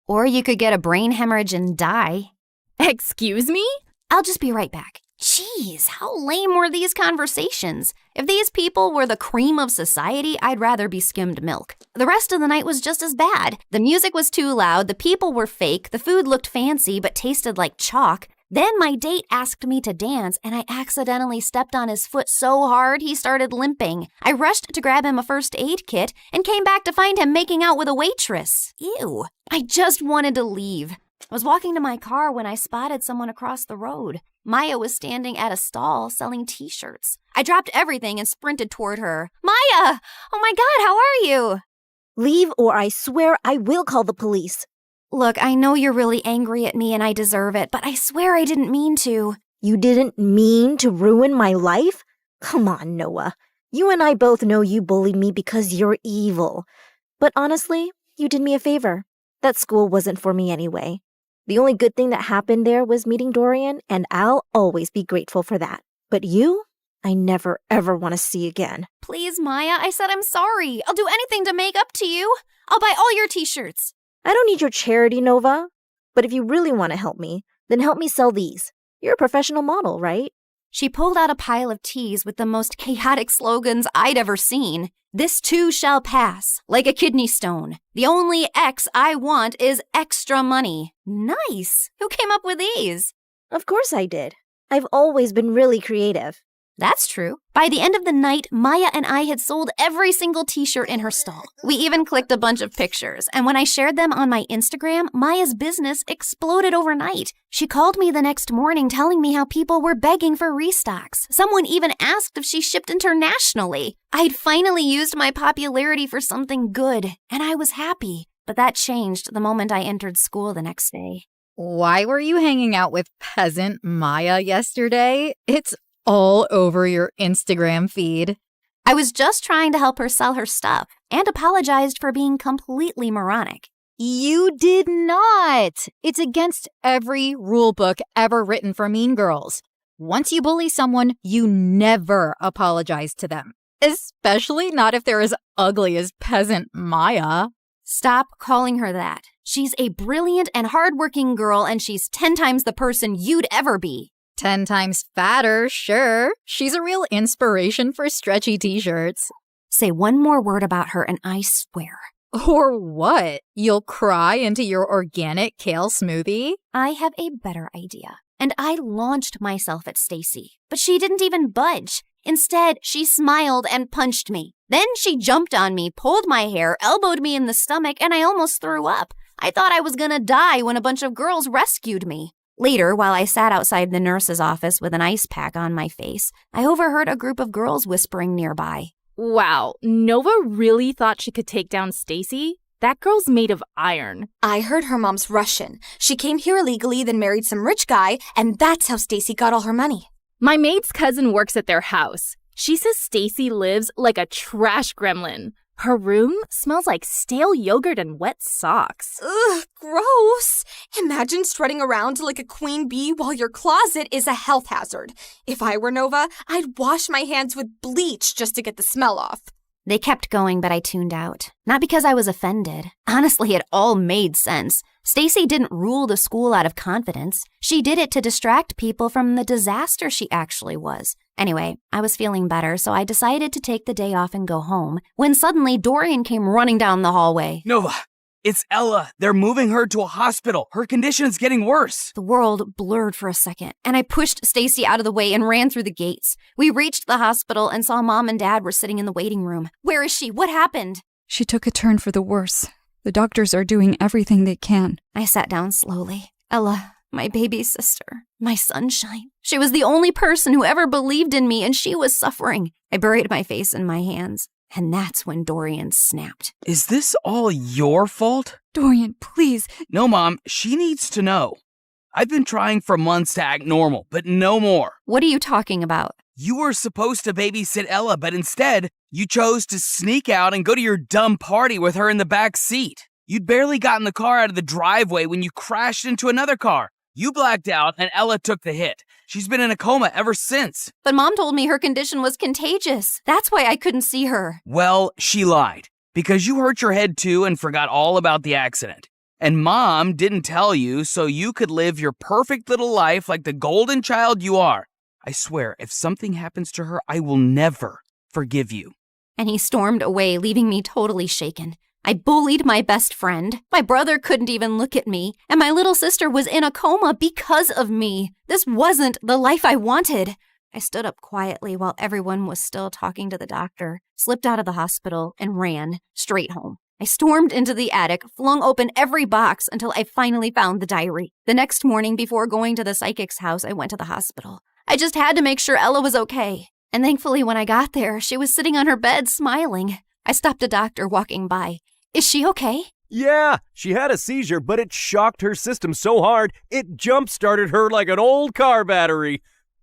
S9: Or you could get a brain hemorrhage and die.
S12: Excuse me?
S9: I'll just be right back. Jeez, how lame were these conversations? If these people were the cream of society, I'd rather be skimmed milk. The rest of the night was just as bad. The music was too loud, the people were fake, the food looked fancy but tasted like chalk. Then my date asked me to dance, and I accidentally stepped on his foot so hard he started limping. I rushed to grab him a first aid kit and came back to find him making out with a waitress. Ew. I just wanted to leave. I was walking to my car when I spotted someone across the road. Maya was standing at a stall selling t-shirts. I dropped everything and sprinted toward her. Maya! Oh my God, how are you?
S11: Leave or I swear I will call the police.
S9: Look, I know you're really angry at me and I deserve it, but I swear I didn't mean to.
S11: You didn't mean to ruin my life? Come on, Noah. You and I both know you bullied me because you're evil. But honestly, you did me a favor. That school wasn't for me anyway. The only good thing that happened there was meeting Dorian, and I'll always be grateful for that. But you, I never ever want to see again.
S9: Please, Maya, I said I'm sorry. I'll do anything to make up to you. I'll buy all your t-shirts.
S11: I don't need your charity, Nova. But if you really want to help me, then help me sell these. You're a professional model, right?
S9: She pulled out a pile of teas with the most chaotic slogans I'd ever seen. This too shall pass, like a kidney stone. The only X I want is extra money. Nice. Who came up with these?
S11: Of course I did. I've always been really creative.
S9: That's true. By the end of the night, Maya and I had sold every single t-shirt in her stall. We even clicked a bunch of pictures, and when I shared them on my Instagram, Maya's business exploded overnight. She called me the next morning telling me how people were begging for restocks. Someone even asked if she shipped internationally. I'd finally used my popularity for something good, and I was happy. But that changed the moment I entered school the next day.
S14: Why were you hanging out with peasant Maya yesterday? It's all over your Instagram feed.
S9: I was just trying to help her sell her stuff and apologized for being completely moronic.
S14: You did not. It's against every rule book ever written for mean girls. Once you bully someone, you never apologize to them, especially not if they're as ugly as peasant Maya.
S9: Stop calling her that. She's a brilliant and hardworking girl, and she's 10 times the person you'd ever be.
S14: 10 times fatter, sure. She's a real inspiration for stretchy t-shirts.
S9: Say one more word about her and I swear.
S14: Or what? You'll cry into your organic kale smoothie?
S9: I have a better idea. And I launched myself at Stacy, but she didn't even budge. Instead, she smiled and punched me. Then she jumped on me, pulled my hair, elbowed me in the stomach, and I almost threw up. I thought I was gonna die when a bunch of girls rescued me. Later, while I sat outside the nurse's office with an ice pack on my face, I overheard a group of girls whispering nearby.
S12: Wow, Nova really thought she could take down Stacy? That girl's made of iron.
S16: I heard her mom's Russian. She came here illegally, then married some rich guy, and that's how Stacy got all her money.
S12: My maid's cousin works at their house. She says Stacy lives like a trash gremlin. Her room smells like stale yogurt and wet socks.
S16: Ugh, gross. Imagine strutting around like a queen bee while your closet is a health hazard. If I were Nova, I'd wash my hands with bleach just to get the smell off.
S9: They kept going, but I tuned out. Not because I was offended. Honestly, it all made sense. Stacy didn't rule the school out of confidence. She did it to distract people from the disaster she actually was. Anyway, I was feeling better, so I decided to take the day off and go home, when suddenly Dorian came running down the hallway.
S7: Nova, it's Ella. They're moving her to a hospital. Her condition's getting worse.
S9: The world blurred for a second, and I pushed Stacy out of the way and ran through the gates. We reached the hospital and saw Mom and Dad were sitting in the waiting room. Where is she? What happened?
S4: She took a turn for the worse. The doctors are doing everything they can.
S9: I sat down slowly. Ella, my baby sister, my sunshine. She was the only person who ever believed in me, and she was suffering. I buried my face in my hands, and that's when Dorian snapped.
S7: Is this all your fault?
S4: Dorian, please.
S7: No, Mom, she needs to know. I've been trying for months to act normal, but no more.
S9: What are you talking about?
S7: You were supposed to babysit Ella, but instead, you chose to sneak out and go to your dumb party with her in the back seat. You'd barely gotten the car out of the driveway when you crashed into another car. You blacked out and Ella took the hit. She's been in a coma ever since.
S9: But Mom told me her condition was contagious. That's why I couldn't see her.
S7: Well, she lied. Because you hurt your head too and forgot all about the accident. And Mom didn't tell you so you could live your perfect little life like the golden child you are. I swear, if something happens to her, I will never forgive you.
S9: And he stormed away, leaving me totally shaken. I bullied my best friend. My brother couldn't even look at me. And my little sister was in a coma because of me. This wasn't the life I wanted. I stood up quietly while everyone was still talking to the doctor, slipped out of the hospital, and ran straight home. I stormed into the attic, flung open every box until I finally found the diary. The next morning, before going to the psychic's house, I went to the hospital. I just had to make sure Ella was okay. And thankfully, when I got there, she was sitting on her bed smiling. I stopped a doctor walking by. Is she okay?
S10: Yeah, she had a seizure, but it shocked her system so hard, it jump-started her like an old car battery.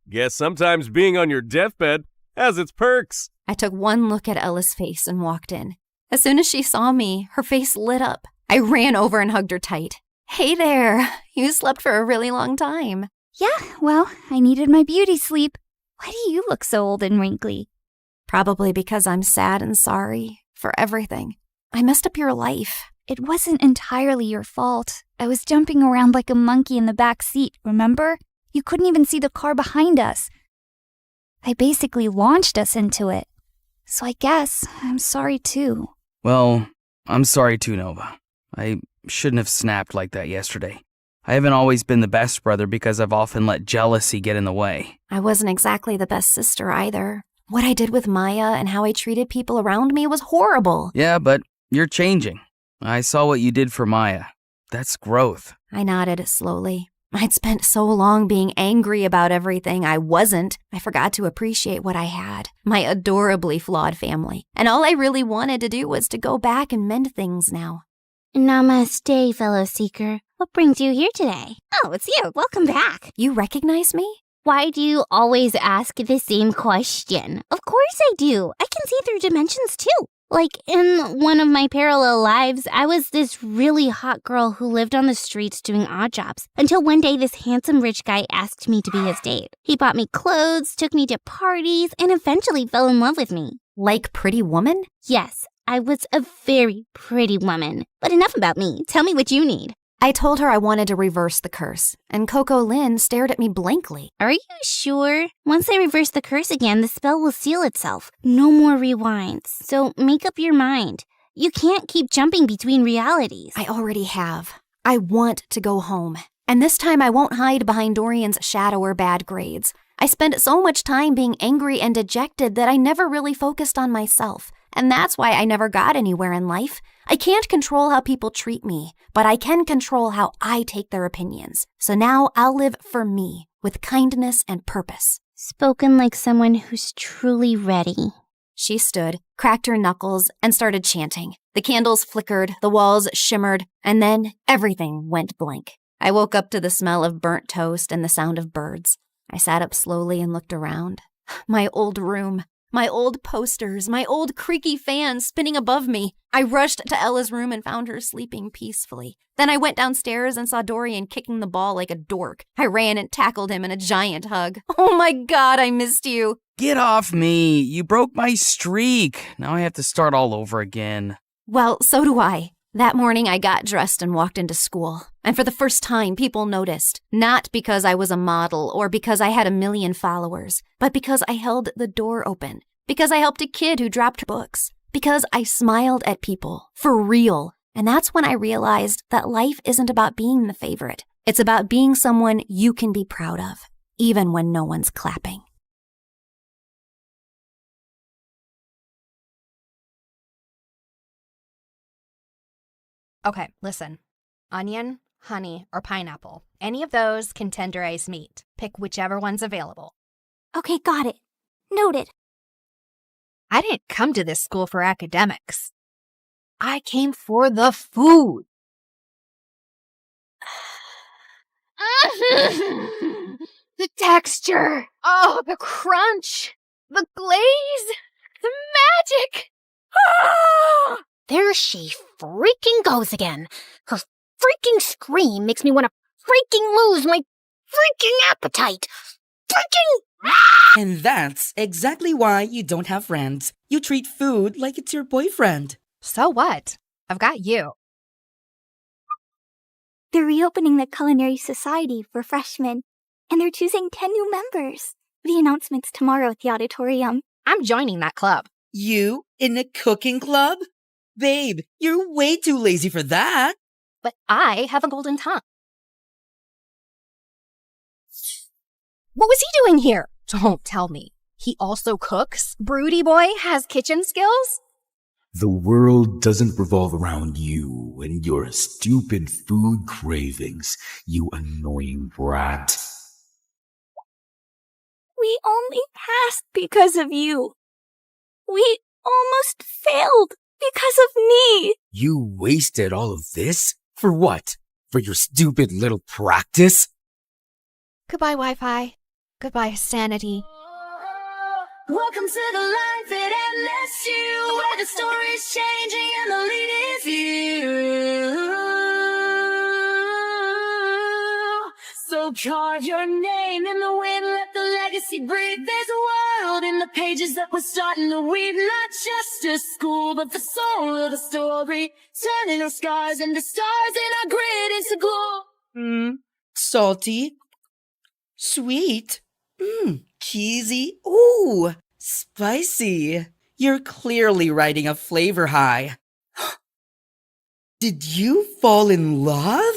S10: Guess sometimes being on your deathbed has its perks.
S9: I took one look at Ella's face and walked in. As soon as she saw me, her face lit up. I ran over and hugged her tight. Hey there, you slept for a really long time.
S4: Yeah, well, I needed my beauty sleep. Why do you look so old and wrinkly?
S9: Probably because I'm sad and sorry for everything. I messed up your life.
S4: It wasn't entirely your fault. I was jumping around like a monkey in the back seat, remember? You couldn't even see the car behind us. I basically launched us into it. So I guess I'm sorry too.
S7: Well, I'm sorry too, Nova. I shouldn't have snapped like that yesterday. I haven't always been the best brother because I've often let jealousy get in the way.
S9: I wasn't exactly the best sister either. What I did with Maya and how I treated people around me was horrible.
S7: Yeah, but you're changing. I saw what you did for Maya. That's growth.
S9: I nodded slowly. I'd spent so long being angry about everything I wasn't. I forgot to appreciate what I had, my adorably flawed family. And all I really wanted to do was to go back and mend things now.
S5: Namaste, fellow seeker. What brings you here today? Oh, it's you. Welcome back.
S9: You recognize me?
S5: Why do you always ask the same question? Of course I do. I can see through dimensions too. Like in one of my parallel lives, I was this really hot girl who lived on the streets doing odd jobs until one day this handsome rich guy asked me to be his date. He bought me clothes, took me to parties, and eventually fell in love with me.
S9: Like Pretty Woman?
S5: Yes, I was a very pretty woman. But enough about me. Tell me what you need.
S9: I told her I wanted to reverse the curse, and Coco Lynn stared at me blankly.
S5: Are you sure? Once I reverse the curse again, the spell will seal itself. No more rewinds. So make up your mind. You can't keep jumping between realities.
S9: I already have. I want to go home. And this time I won't hide behind Dorian's shadow or bad grades. I spent so much time being angry and dejected that I never really focused on myself. And that's why I never got anywhere in life. I can't control how people treat me, but I can control how I take their opinions. So now I'll live for me, with kindness and purpose.
S5: Spoken like someone who's truly ready.
S9: She stood, cracked her knuckles, and started chanting. The candles flickered, the walls shimmered, and then everything went blank. I woke up to the smell of burnt toast and the sound of birds. I sat up slowly and looked around. My old room. My old posters, my old creaky fan spinning above me. I rushed to Ella's room and found her sleeping peacefully. Then I went downstairs and saw Dorian kicking the ball like a dork. I ran and tackled him in a giant hug. Oh my God, I missed you.
S7: Get off me. You broke my streak. Now I have to start all over again.
S9: Well, so do I. That morning, I got dressed and walked into school. And for the first time, people noticed. Not because I was a model or because I had 1 million followers, but because I held the door open. Because I helped a kid who dropped books. Because I smiled at people. For real. And that's when I realized that life isn't about being the favorite. It's about being someone you can be proud of, even when no one's clapping.
S18: Okay, listen. Onion, honey, or pineapple. Any of those can tenderize meat. Pick whichever one's available.
S4: Okay, got it. Noted.
S18: I didn't come to this school for academics. I came for the food.
S12: The texture. Oh, the crunch. The glaze. The magic. Ah!
S5: There she freaking goes again. Her freaking scream makes me want to freaking lose my freaking appetite. Freaking...
S20: And that's exactly why you don't have friends. You treat food like it's your boyfriend.
S18: So what? I've got you.
S4: They're reopening the Culinary Society for freshmen, and they're choosing 10 new members. The announcement's tomorrow at the auditorium.
S18: I'm joining that club.
S20: You in a cooking club? Babe, you're way too lazy for that.
S18: But I have a golden tongue. What was he doing here? Don't tell me. He also cooks? Broody boy has kitchen skills?
S21: The world doesn't revolve around you and your stupid food cravings, you annoying brat.
S4: We only passed because of you. We almost failed because of me.
S21: You wasted all of this? For what? For your stupid little practice?
S18: Goodbye, Wi-Fi. Goodbye, sanity.
S22: Welcome to the life it endless you, where the story's changing and the lead is you. So carve your name in the wind, let the legacy breathe. There's a world in the pages that we're starting to weave. Not just a school, but the soul of the story, turning our scars into stars and our grit into glow.
S20: Salty. Sweet. cheesy. Ooh, spicy. You're clearly riding a flavor high. Did you fall in love?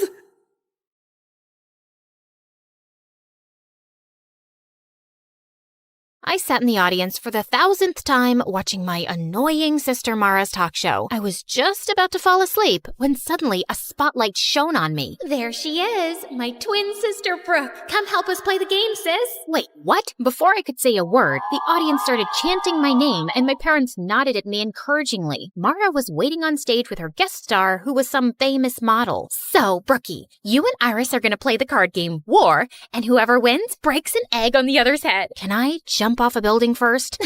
S5: I sat in the audience for the 1,000th time watching my annoying sister Mara's talk show. I was just about to fall asleep when suddenly a spotlight shone on me.
S1: There she is, my twin sister Brooke. Come help us play the game, sis.
S5: Wait, what? Before I could say a word, the audience started chanting my name and my parents nodded at me encouragingly. Mara was waiting on stage with her guest star, who was some famous model.
S1: So, Brookie, you and Iris are going to play the card game War, and whoever wins breaks an egg on the other's head.
S5: Can I jump off a building first?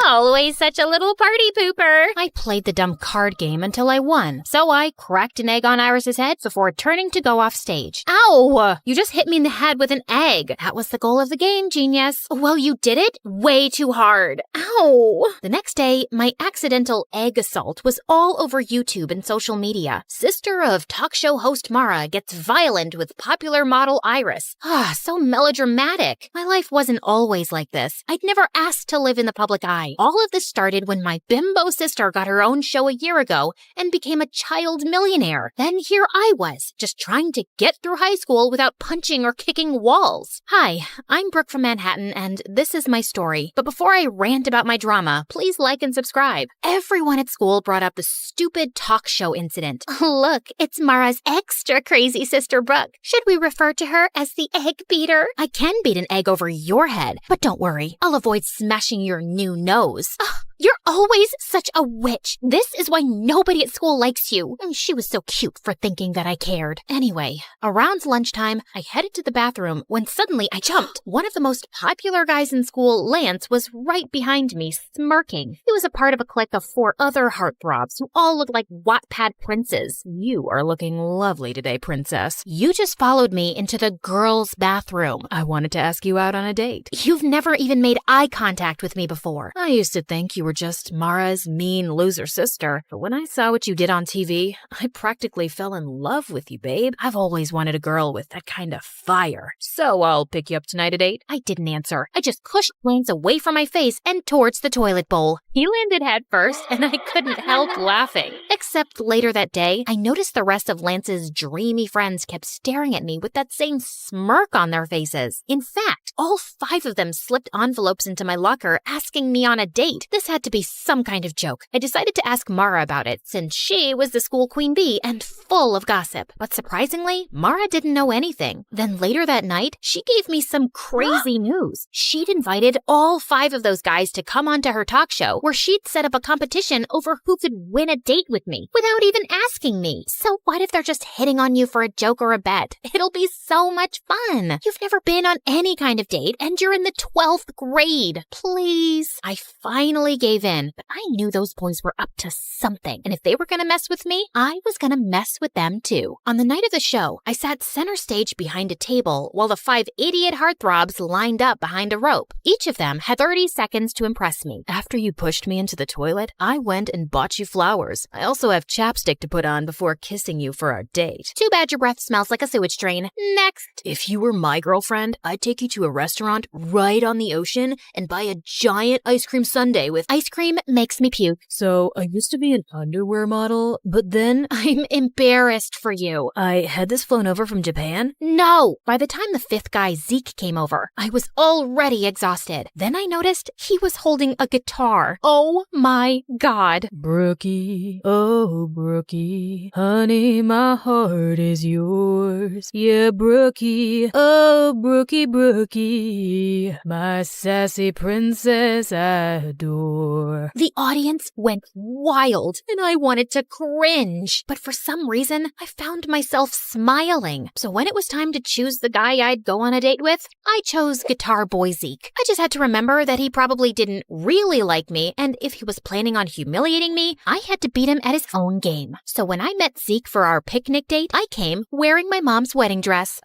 S1: Always such a little party pooper.
S5: I played the dumb card game until I won, so I cracked an egg on Iris's head before turning to go off stage.
S1: Ow! You just hit me in the head with an egg.
S5: That was the goal of the game, genius.
S1: Well, you did it way too hard. Ow!
S5: The next day, my accidental egg assault was all over YouTube and social media. Sister of talk show host Mara gets violent with popular model Iris. So melodramatic. My life wasn't always like this. I'd never asked to live in the public eye. All of this started when my bimbo sister got her own show a year ago and became a child millionaire. Then here I was, just trying to get through high school without punching or kicking walls. Hi, I'm Brooke from Manhattan, and this is my story. But before I rant about my drama, please like and subscribe. Everyone at school brought up the stupid talk show incident.
S1: Look, it's Mara's extra crazy sister Brooke. Should we refer to her as the egg beater?
S5: I can beat an egg over your head, but don't worry. I'll avoid smashing your new nose.
S1: You're always such a witch. This is why nobody at school likes you.
S5: She was so cute for thinking that I cared. Anyway, around lunchtime, I headed to the bathroom when suddenly I jumped. One of the most popular guys in school, Lance, was right behind me, smirking. He was a part of a clique of 4 other heartthrobs who all looked like Wattpad princes.
S2: You are looking lovely today, princess.
S5: You just followed me into the girls' bathroom.
S2: I wanted to ask you out on a date.
S5: You've never even made eye contact with me before.
S2: I used to think you were just Mara's mean loser sister, but when I saw what you did on TV, I practically fell in love with you, babe.
S5: I've always wanted a girl with that kind of fire.
S2: So I'll pick you up tonight at 8?
S5: I didn't answer. I just pushed Lance away from my face and towards the toilet bowl.
S1: He landed head first, and I couldn't help laughing.
S5: Except later that day, I noticed the rest of Lance's dreamy friends kept staring at me with that same smirk on their faces. In fact, all 5 of them slipped envelopes into my locker asking me on a date. This had to be some kind of joke. I decided to ask Mara about it since she was the school queen bee and full of gossip. But surprisingly, Mara didn't know anything. Then later that night, she gave me some crazy news. She'd invited all 5 of those guys to come onto her talk show where she'd set up a competition over who could win a date with me without even asking me. So what if they're just hitting on you for a joke or a bet? It'll be so much fun. You've never been on any kind of date and you're in the 12th grade. Please. I finally gave in, but I knew those boys were up to something. And if they were going to mess with me, I was going to mess with them too. On the night of the show, I sat center stage behind a table while the 5 idiot heartthrobs lined up behind a rope. Each of them had 30 seconds to impress me.
S2: After you pushed me into the toilet, I went and bought you flowers. I also have chapstick to put on before kissing you for our date.
S5: Too bad your breath smells like a sewage drain. Next.
S2: If you were my girlfriend, I'd take you to a restaurant right on the ocean and buy a giant ice cream sundae with
S5: ice cream makes me puke.
S2: So I used to be an underwear model, but then
S5: I'm embarrassed for you.
S2: I had this flown over from Japan.
S5: No! By the time the 5th guy, Zeke, came over, I was already exhausted. Then I noticed he was holding a guitar. Oh my God.
S2: Brookie, oh Brookie, honey, my heart is yours. Yeah, Brookie, oh Brookie, Brookie, my sassy princess I adore.
S5: The audience went wild, and I wanted to cringe. But for some reason, I found myself smiling. So when it was time to choose the guy I'd go on a date with, I chose Guitar Boy Zeke. I just had to remember that he probably didn't really like me, and if he was planning on humiliating me, I had to beat him at his own game. So when I met Zeke for our picnic date, I came wearing my mom's wedding dress.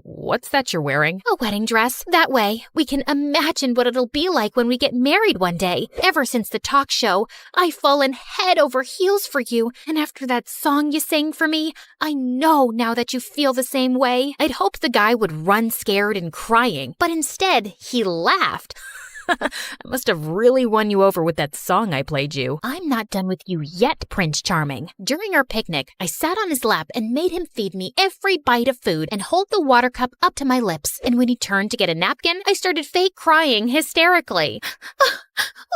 S2: What's that you're wearing?
S5: A wedding dress. That way, we can imagine what it'll be like when we get married one day. Ever since the talk show, I've fallen head over heels for you, and after that song you sang for me, I know now that you feel the same way. I'd hoped the guy would run scared and crying, but instead, he laughed. I must have really won you over with that song I played you. I'm not done with you yet, Prince Charming. During our picnic, I sat on his lap and made him feed me every bite of food and hold the water cup up to my lips. And when he turned to get a napkin, I started fake crying hysterically.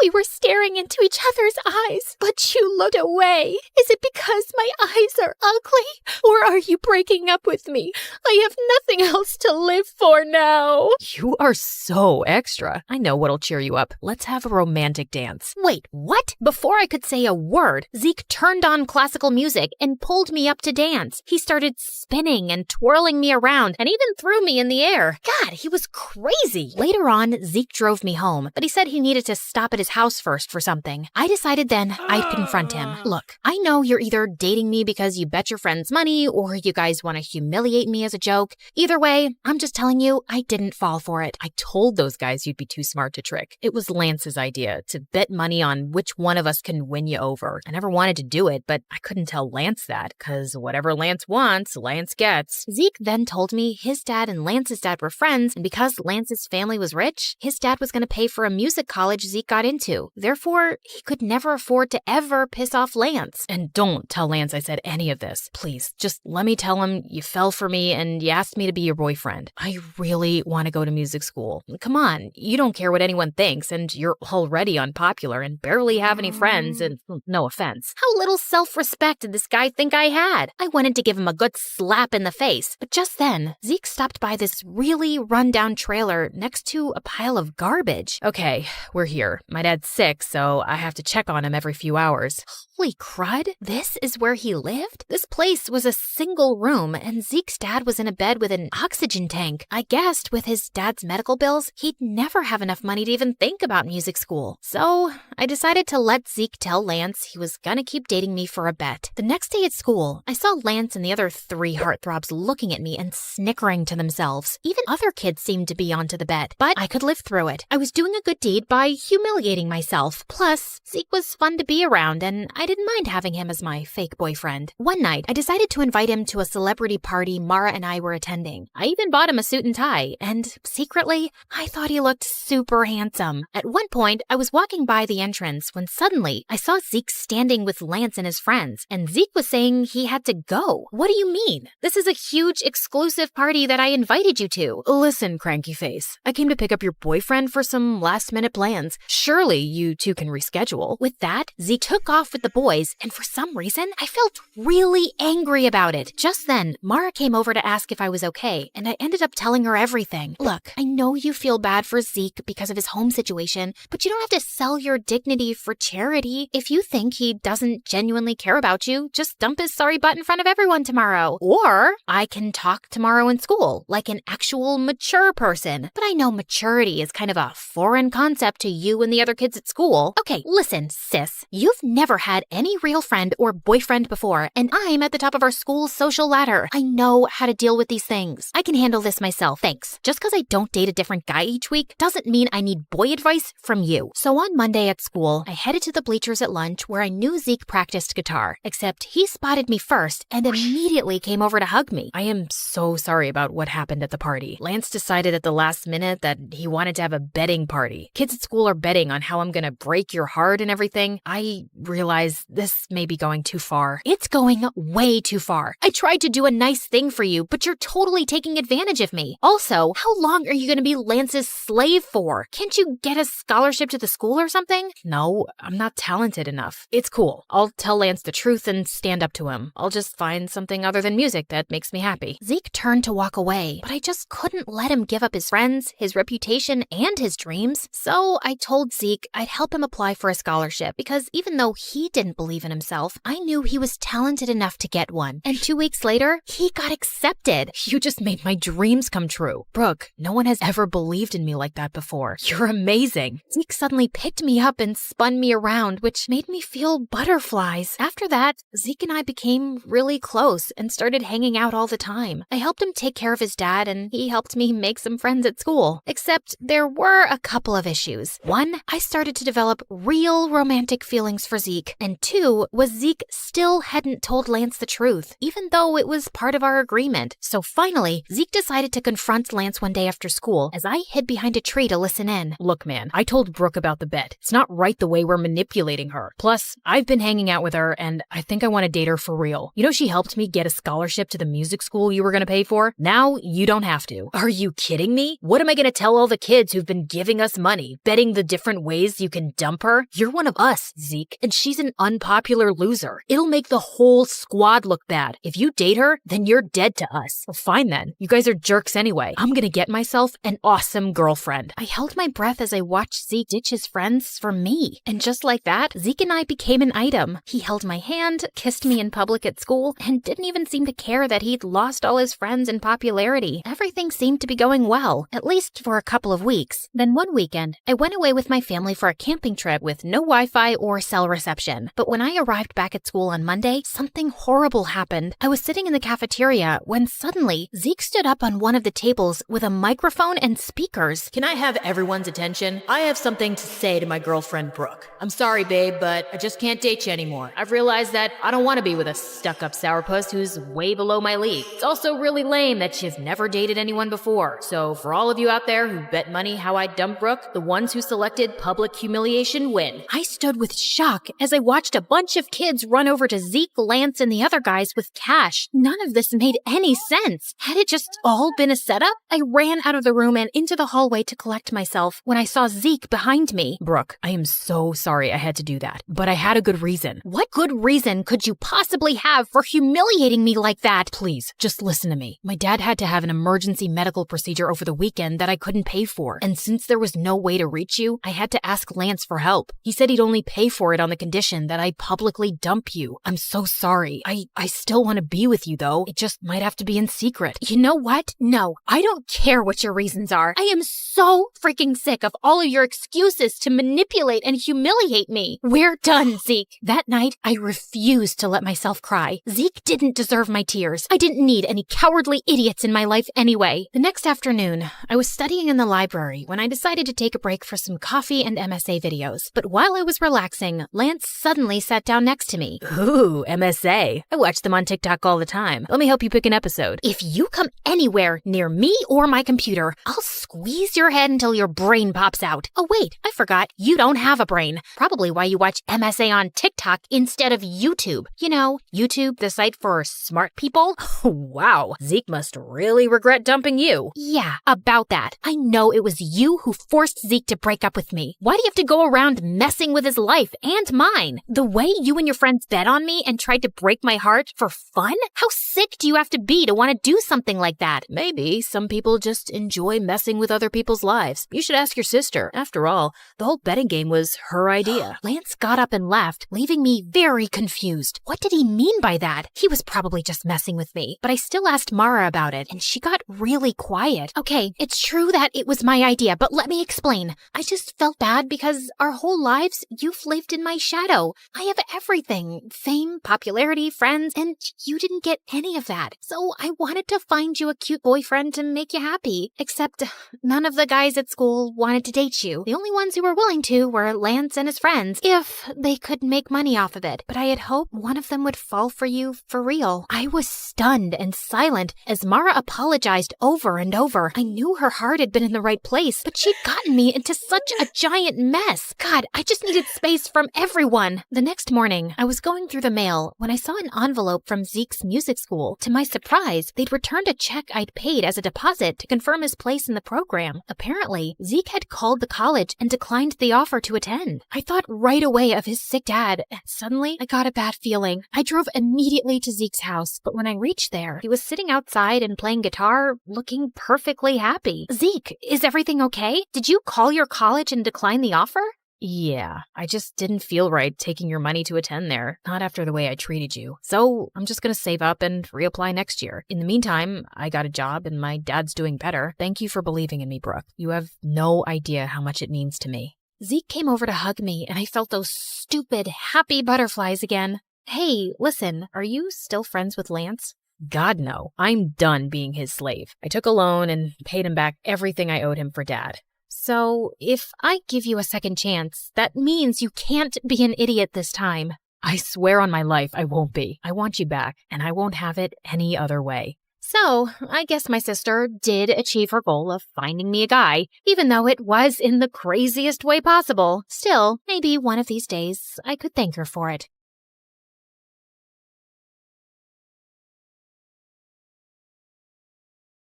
S5: We were staring into each other's eyes, but you looked away. Is it because my eyes are ugly? Or are you breaking up with me? I have nothing else to live for now.
S2: You are so extra. I know what'll cheer you up. Let's have a romantic dance.
S5: Wait, what? Before I could say a word, Zeke turned on classical music and pulled me up to dance. He started spinning and twirling me around and even threw me in the air. God, he was crazy. Later on, Zeke drove me home, but he said he needed to stop at his house first for something. I decided then I'd confront him. Look, I know you're either dating me because you bet your friends money or you guys want to humiliate me as a joke. Either way, I'm just telling you, I didn't fall for it.
S2: I told those guys you'd be too smart to trick. It was Lance's idea to bet money on which one of us can win you over. I never wanted to do it, but I couldn't tell Lance that, because whatever Lance wants, Lance gets.
S5: Zeke then told me his dad and Lance's dad were friends, and because Lance's family was rich, his dad was going to pay for a music college Zeke got into. Therefore, he could never afford to ever piss off Lance.
S2: And don't tell Lance I said any of this. Please, just let me tell him you fell for me and you asked me to be your boyfriend. I really want to go to music school. Come on, you don't care what anyone thinks, and you're already unpopular and barely have any friends, and no offense.
S5: How little self-respect did this guy think I had? I wanted to give him a good slap in the face, but just then, Zeke stopped by this really run-down trailer next to a pile of garbage.
S2: Okay, we're here. My dad's sick, so I have to check on him every few hours.
S5: Holy crud, this is where he lived? This place was a single room, and Zeke's dad was in a bed with an oxygen tank. I guessed with his dad's medical bills, he'd never have enough money to even think about music school. So I decided to let Zeke tell Lance he was gonna keep dating me for a bet. The next day at school, I saw Lance and the other 3 heartthrobs looking at me and snickering to themselves. Even other kids seemed to be onto the bet, but I could live through it. I was doing a good deed by humiliating myself. Plus, Zeke was fun to be around, and I didn't mind having him as my fake boyfriend. One night, I decided to invite him to a celebrity party Mara and I were attending. I even bought him a suit and tie, and secretly, I thought he looked super handsome. At one point, I was walking by the entrance when suddenly I saw Zeke standing with Lance and his friends, and Zeke was saying he had to go. What do you mean? This is a huge exclusive party that I invited you to.
S2: Listen, cranky face, I came to pick up your boyfriend for some last-minute plans. Surely you two can reschedule.
S5: With that, Zeke took off with the boys, and for some reason, I felt really angry about it. Just then, Mara came over to ask if I was okay, and I ended up telling her everything. Look, I know you feel bad for Zeke because of his home situation, but you don't have to sell your dignity for charity. If you think he doesn't genuinely care about you, just dump his sorry butt in front of everyone tomorrow. Or I can talk tomorrow in school, like an actual mature person. But I know maturity is kind of a foreign concept to you and the other kids at school. Okay, listen, sis. You've never had any real friend or boyfriend before, and I'm at the top of our school's social ladder. I know how to deal with these things. I can handle this myself, thanks. Just because I don't date a different guy each week doesn't mean I need boy advice from you. So on Monday at school, I headed to the bleachers at lunch where I knew Zeke practiced guitar, except he spotted me first and immediately came over to hug me.
S2: I am so sorry about what happened at the party. Lance decided at the last minute that he wanted to have a betting party. Kids at school are betting on how I'm gonna break your heart and everything. I realize this may be going too far.
S5: It's going way too far. I tried to do a nice thing for you, but you're totally taking advantage of me. Also, how long are you going to be Lance's slave for? Can't you get a scholarship to the school or something?
S2: No, I'm not talented enough. It's cool. I'll tell Lance the truth and stand up to him. I'll just find something other than music that makes me happy.
S5: Zeke turned to walk away, but I just couldn't let him give up his friends, his reputation, and his dreams. So I told Zeke I'd help him apply for a scholarship because even though he didn't didn't believe in himself, I knew he was talented enough to get one. And 2 weeks later, he got accepted.
S2: You just made my dreams come true. Brooke, no one has ever believed in me like that before. You're amazing.
S5: Zeke suddenly picked me up and spun me around, which made me feel butterflies. After that, Zeke and I became really close and started hanging out all the time. I helped him take care of his dad, and he helped me make some friends at school. Except there were a couple of issues. One, I started to develop real romantic feelings for Zeke. And two, was Zeke still hadn't told Lance the truth, even though it was part of our agreement. So finally, Zeke decided to confront Lance one day after school as I hid behind a tree to listen in.
S2: Look, man, I told Brooke about the bet. It's not right the way we're manipulating her. Plus, I've been hanging out with her, and I think I want to date her for real. You know, she helped me get a scholarship to the music school you were going to pay for. Now, you don't have to. Are you kidding me? What am I going to tell all the kids who've been giving us money, betting the different ways you can dump her? You're one of us, Zeke, and she's an unpopular loser. It'll make the whole squad look bad. If you date her, then you're dead to us. Well, fine then. You guys are jerks anyway. I'm gonna get myself an awesome girlfriend.
S5: I held my breath as I watched Zeke ditch his friends for me. And just like that, Zeke and I became an item. He held my hand, kissed me in public at school, and didn't even seem to care that he'd lost all his friends in popularity. Everything seemed to be going well, at least for a couple of weeks. Then one weekend, I went away with my family for a camping trip with no Wi-Fi or cell reception. But when I arrived back at school on Monday, something horrible happened. I was sitting in the cafeteria when suddenly Zeke stood up on one of the tables with a microphone and speakers.
S2: Can I have everyone's attention? I have something to say to my girlfriend, Brooke. I'm sorry, babe, but I just can't date you anymore. I've realized that I don't want to be with a stuck-up sourpuss who's way below my league. It's also really lame that you've never dated anyone before. So for all of you out there who bet money how I dump Brooke, the ones who selected public humiliation win.
S5: I stood with shock as I watched a bunch of kids run over to Zeke, Lance, and the other guys with cash. None of this made any sense. Had it just all been a setup? I ran out of the room and into the hallway to collect myself when I saw Zeke behind me.
S2: Brooke, I am so sorry I had to do that, but I had a good reason.
S5: What good reason could you possibly have for humiliating me like that?
S2: Please, just listen to me. My dad had to have an emergency medical procedure over the weekend that I couldn't pay for, and since there was no way to reach you, I had to ask Lance for help. He said he'd only pay for it on the condition that I publicly dump you. I'm so sorry. I still want to be with you, though. It just might have to be in secret.
S5: You know what? No, I don't care what your reasons are. I am so freaking sick of all of your excuses to manipulate and humiliate me. We're done, Zeke. That night, I refused to let myself cry. Zeke didn't deserve my tears. I didn't need any cowardly idiots in my life anyway. The next afternoon, I was studying in the library when I decided to take a break for some coffee and MSA videos. But while I was relaxing, Lance suddenly sat down next to me.
S2: Ooh, MSA. I watch them on TikTok all the time. Let me help you pick an episode.
S5: If you come anywhere near me or my computer, I'll squeeze your head until your brain pops out. Oh wait, I forgot. You don't have a brain. Probably why you watch MSA on TikTok instead of YouTube. You know, YouTube, the site for smart people.
S2: Wow, Zeke must really regret dumping you.
S5: Yeah, about that. I know it was you who forced Zeke to break up with me. Why do you have to go around messing with his life and mine? The way you and your friends bet on me and tried to break my heart for fun? How sick do you have to be to want to do something like that?
S2: Maybe some people just enjoy messing with other people's lives. You should ask your sister. After all, the whole betting game was her idea.
S5: Lance got up and left, leaving me very confused. What did he mean by that? He was probably just messing with me, but I still asked Mara about it, and she got really quiet. Okay, it's true that it was my idea, but let me explain. I just felt bad because our whole lives, you've lived in my shadow. I have everything. Fame, popularity, friends, and you didn't get any of that. So I wanted to find you a cute boyfriend to make you happy. Except none of the guys at school wanted to date you. The only ones who were willing to were Lance and his friends, if they could make money off of it. But I had hoped one of them would fall for you for real. I was stunned and silent as Mara apologized over and over. I knew her heart had been in the right place, but she'd gotten me into such a giant mess. God, I just needed space from everyone. The next morning, I was going through the mail when I saw an envelope from Zeke's music school. To my surprise, they'd returned a check I'd paid as a deposit to confirm his place in the program. Apparently, Zeke had called the college and declined the offer to attend. I thought right away of his sick dad, and suddenly I got a bad feeling. I drove immediately to Zeke's house, but when I reached there, he was sitting outside and playing guitar, looking perfectly happy. Zeke, is everything okay? Did you call your college and decline the offer?
S1: Yeah, I just didn't feel right taking your money to attend there, not after the way I treated you. So I'm just gonna save up and reapply next year. In the meantime, I got a job and my dad's doing better. Thank you for believing in me, Brooke. You have no idea how much it means to me. Zeke came over to hug me, and I felt those stupid, happy butterflies again. Hey, listen, are you still friends with Lance? God, no. I'm done being his slave. I took a loan and paid him back everything I owed him for Dad. So, if I give you a second chance, that means you can't be an idiot this time. I swear on my life I won't be. I want you back, and I won't have it any other way. So, I guess my sister did achieve her goal of finding me a guy, even though it was in the craziest way possible. Still, maybe one of these days I could thank her for it.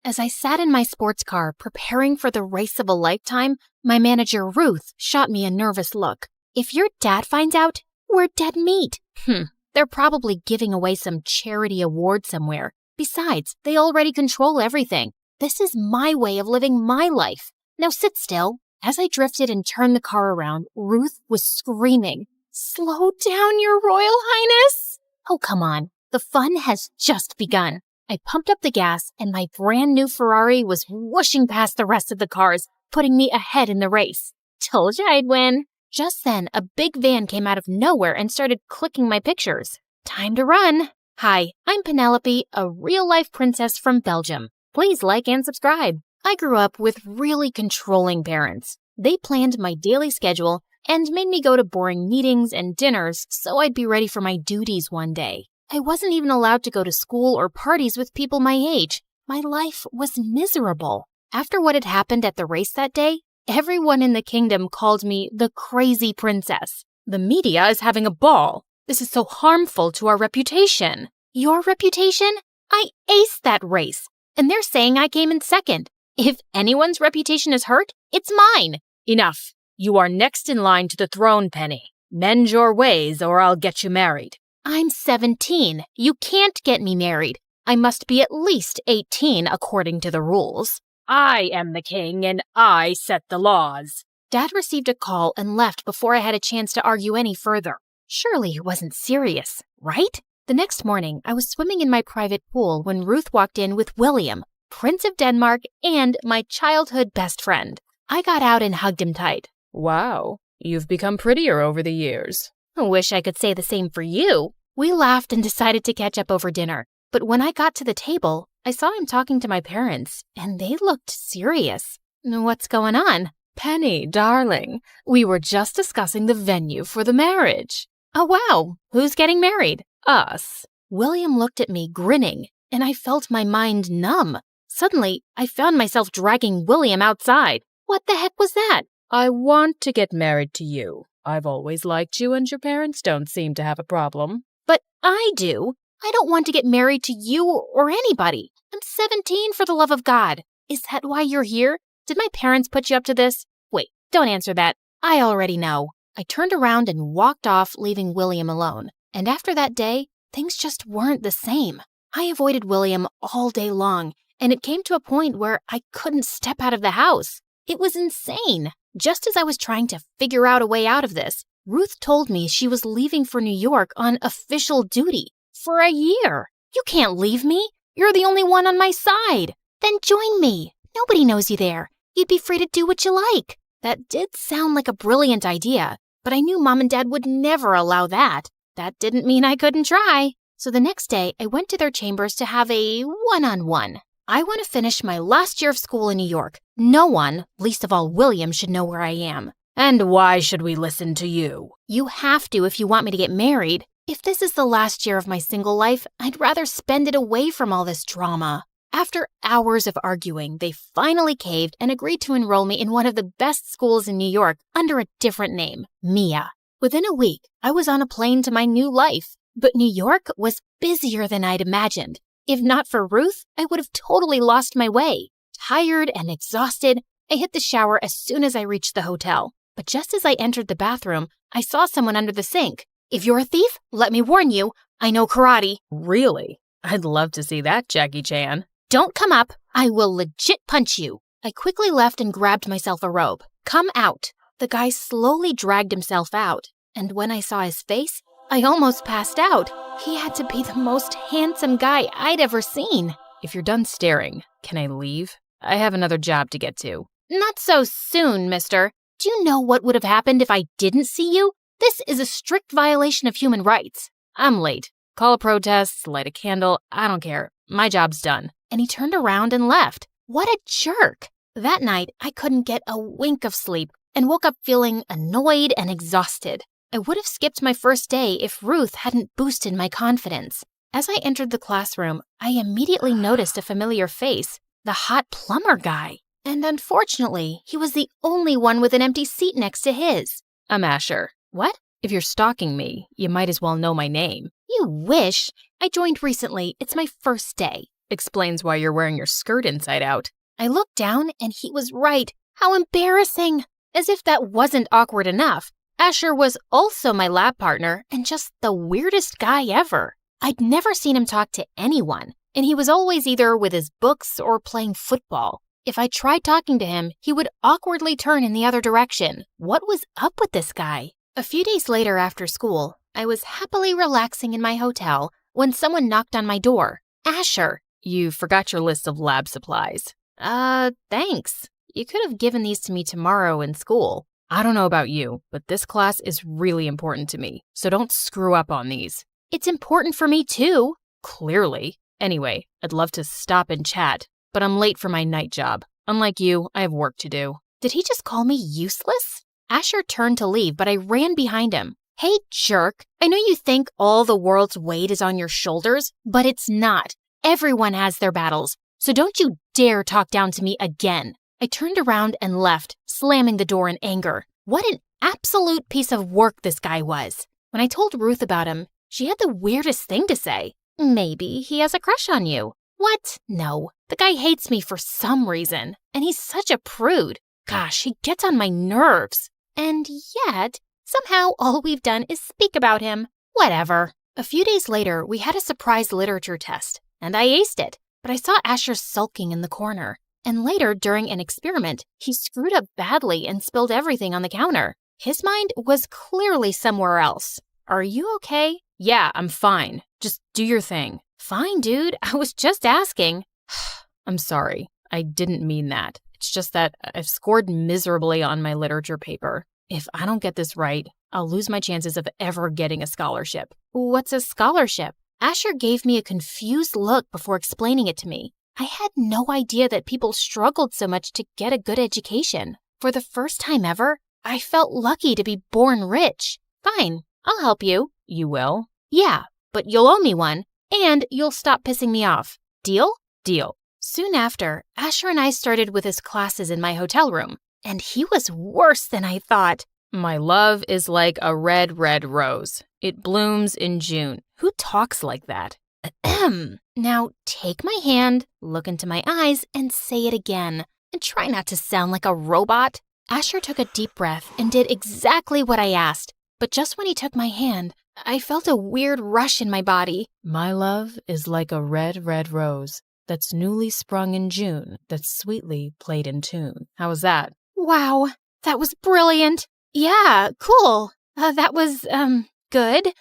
S1: As I sat in my sports car preparing for the race of a lifetime, my manager Ruth shot me a nervous look. If your dad finds out, we're dead meat. They're probably giving away some charity award somewhere. Besides, they already control everything. This is my way of living my life. Now sit still. As I drifted and turned the car around, Ruth was screaming, "Slow down, Your Royal Highness!" Oh, come on. The fun has just begun. I pumped up the gas, and my brand new Ferrari was whooshing past the rest of the cars, putting me ahead in the race. Told you I'd win. Just then, a big van came out of nowhere and started clicking my pictures. Time to run. Hi, I'm Penelope, a real-life princess from Belgium. Please like and subscribe. I grew up with really controlling parents. They planned my daily schedule and made me go to boring meetings and dinners so I'd be ready for my duties one day. I wasn't even allowed to go to school or parties with people my age. My life was miserable. After what had happened at the race that day, everyone in the kingdom called me the crazy princess. The media is having a ball. This is so harmful to our reputation. Your reputation? I aced that race, and they're saying I came in second. If anyone's reputation is hurt, it's mine.
S2: Enough. You are next in line to the throne, Penny. Mend your ways or I'll get you married.
S1: I'm 17. You can't get me married. I must be at least 18 according to the rules.
S2: I am the king and I set the laws.
S1: Dad received a call and left before I had a chance to argue any further. Surely he wasn't serious, right? The next morning, I was swimming in my private pool when Ruth walked in with William, Prince of Denmark, and my childhood best friend. I got out and hugged him tight.
S2: Wow, you've become prettier over the years.
S1: I wish I could say the same for you. We laughed and decided to catch up over dinner. But when I got to the table, I saw him talking to my parents, and they looked serious. What's going on?
S2: Penny, darling, we were just discussing the venue for the marriage.
S1: Oh, wow. Who's getting married?
S2: Us.
S1: William looked at me, grinning, and I felt my mind numb. Suddenly, I found myself dragging William outside. What the heck was that?
S2: I want to get married to you. I've always liked you, and your parents don't seem to have a problem.
S1: But I do. I don't want to get married to you or anybody. I'm 17, for the love of God. Is that why you're here? Did my parents put you up to this? Wait, don't answer that. I already know. I turned around and walked off, leaving William alone. And after that day, things just weren't the same. I avoided William all day long, and it came to a point where I couldn't step out of the house. It was insane. Just as I was trying to figure out a way out of this, Ruth told me she was leaving for New York on official duty for a year. You can't leave me. You're the only one on my side. Then join me. Nobody knows you there. You'd be free to do what you like. That did sound like a brilliant idea, but I knew Mom and Dad would never allow that. That didn't mean I couldn't try. So the next day, I went to their chambers to have a one-on-one. I want to finish my last year of school in New York. No one, least of all William, should know where I am.
S2: And why should we listen to you?
S1: You have to if you want me to get married. If this is the last year of my single life, I'd rather spend it away from all this drama. After hours of arguing, they finally caved and agreed to enroll me in one of the best schools in New York under a different name, Mia. Within a week, I was on a plane to my new life. But New York was busier than I'd imagined. If not for Ruth, I would have totally lost my way. Tired and exhausted, I hit the shower as soon as I reached the hotel. But just as I entered the bathroom, I saw someone under the sink. If you're a thief, let me warn you, I know karate.
S2: Really? I'd love to see that, Jackie Chan.
S1: Don't come up. I will legit punch you. I quickly left and grabbed myself a robe. Come out. The guy slowly dragged himself out, and when I saw his face, I almost passed out. He had to be the most handsome guy I'd ever seen.
S2: If you're done staring, can I leave? I have another job to get to.
S1: Not so soon, mister. Do you know what would have happened if I didn't see you? This is a strict violation of human rights.
S2: I'm late. Call a protest, light a candle, I don't care. My job's done.
S1: And he turned around and left. What a jerk. That night, I couldn't get a wink of sleep and woke up feeling annoyed and exhausted. I would have skipped my first day if Ruth hadn't boosted my confidence. As I entered the classroom, I immediately noticed a familiar face, the hot plumber guy. And unfortunately, he was the only one with an empty seat next to his.
S2: I'm Asher.
S1: What?
S2: If you're stalking me, you might as well know my name.
S1: You wish. I joined recently. It's my first day.
S2: Explains why you're wearing your skirt inside out.
S1: I looked down and he was right. How embarrassing. As if that wasn't awkward enough, Asher was also my lab partner and just the weirdest guy ever. I'd never seen him talk to anyone, and he was always either with his books or playing football. If I tried talking to him, he would awkwardly turn in the other direction. What was up with this guy? A few days later after school, I was happily relaxing in my hotel when someone knocked on my door. Asher.
S2: You forgot your list of lab supplies.
S1: Thanks. You could have given these to me tomorrow in school.
S2: I don't know about you, but this class is really important to me, so don't screw up on these.
S1: It's important for me too.
S2: Clearly. Anyway, I'd love to stop and chat, but I'm late for my night job. Unlike you, I have work to do.
S1: Did he just call me useless? Asher turned to leave, but I ran behind him. Hey, jerk. I know you think all the world's weight is on your shoulders, but it's not. Everyone has their battles, so don't you dare talk down to me again. I turned around and left, slamming the door in anger. What an absolute piece of work this guy was. When I told Ruth about him, she had the weirdest thing to say. Maybe he has a crush on you. What? No. The guy hates me for some reason, and he's such a prude. Gosh, he gets on my nerves. And yet, somehow all we've done is speak about him. Whatever. A few days later, we had a surprise literature test, and I aced it. But I saw Asher sulking in the corner. And later, during an experiment, he screwed up badly and spilled everything on the counter. His mind was clearly somewhere else. Are you okay?
S2: Yeah, I'm fine. Just do your thing.
S1: Fine, dude. I was just asking.
S2: I'm sorry. I didn't mean that. It's just that I've scored miserably on my literature paper. If I don't get this right, I'll lose my chances of ever getting a scholarship.
S1: What's a scholarship? Asher gave me a confused look before explaining it to me. I had no idea that people struggled so much to get a good education. For the first time ever, I felt lucky to be born rich. Fine, I'll help you.
S2: You will?
S1: Yeah, but you'll owe me one, and you'll stop pissing me off. Deal?
S2: Deal.
S1: Soon after, Asher and I started with his classes in my hotel room, and he was worse than I thought.
S2: My love is like a red, red rose. It blooms in June. Who talks like that?
S1: Now take my hand, look into my eyes, and say it again. And try not to sound like a robot. Asher took a deep breath and did exactly what I asked. But just when he took my hand, I felt a weird rush in my body.
S2: My love is like a red, red rose that's newly sprung in June, that's sweetly played in tune. How was that?
S1: Wow, that was brilliant. Yeah, cool. That was, good.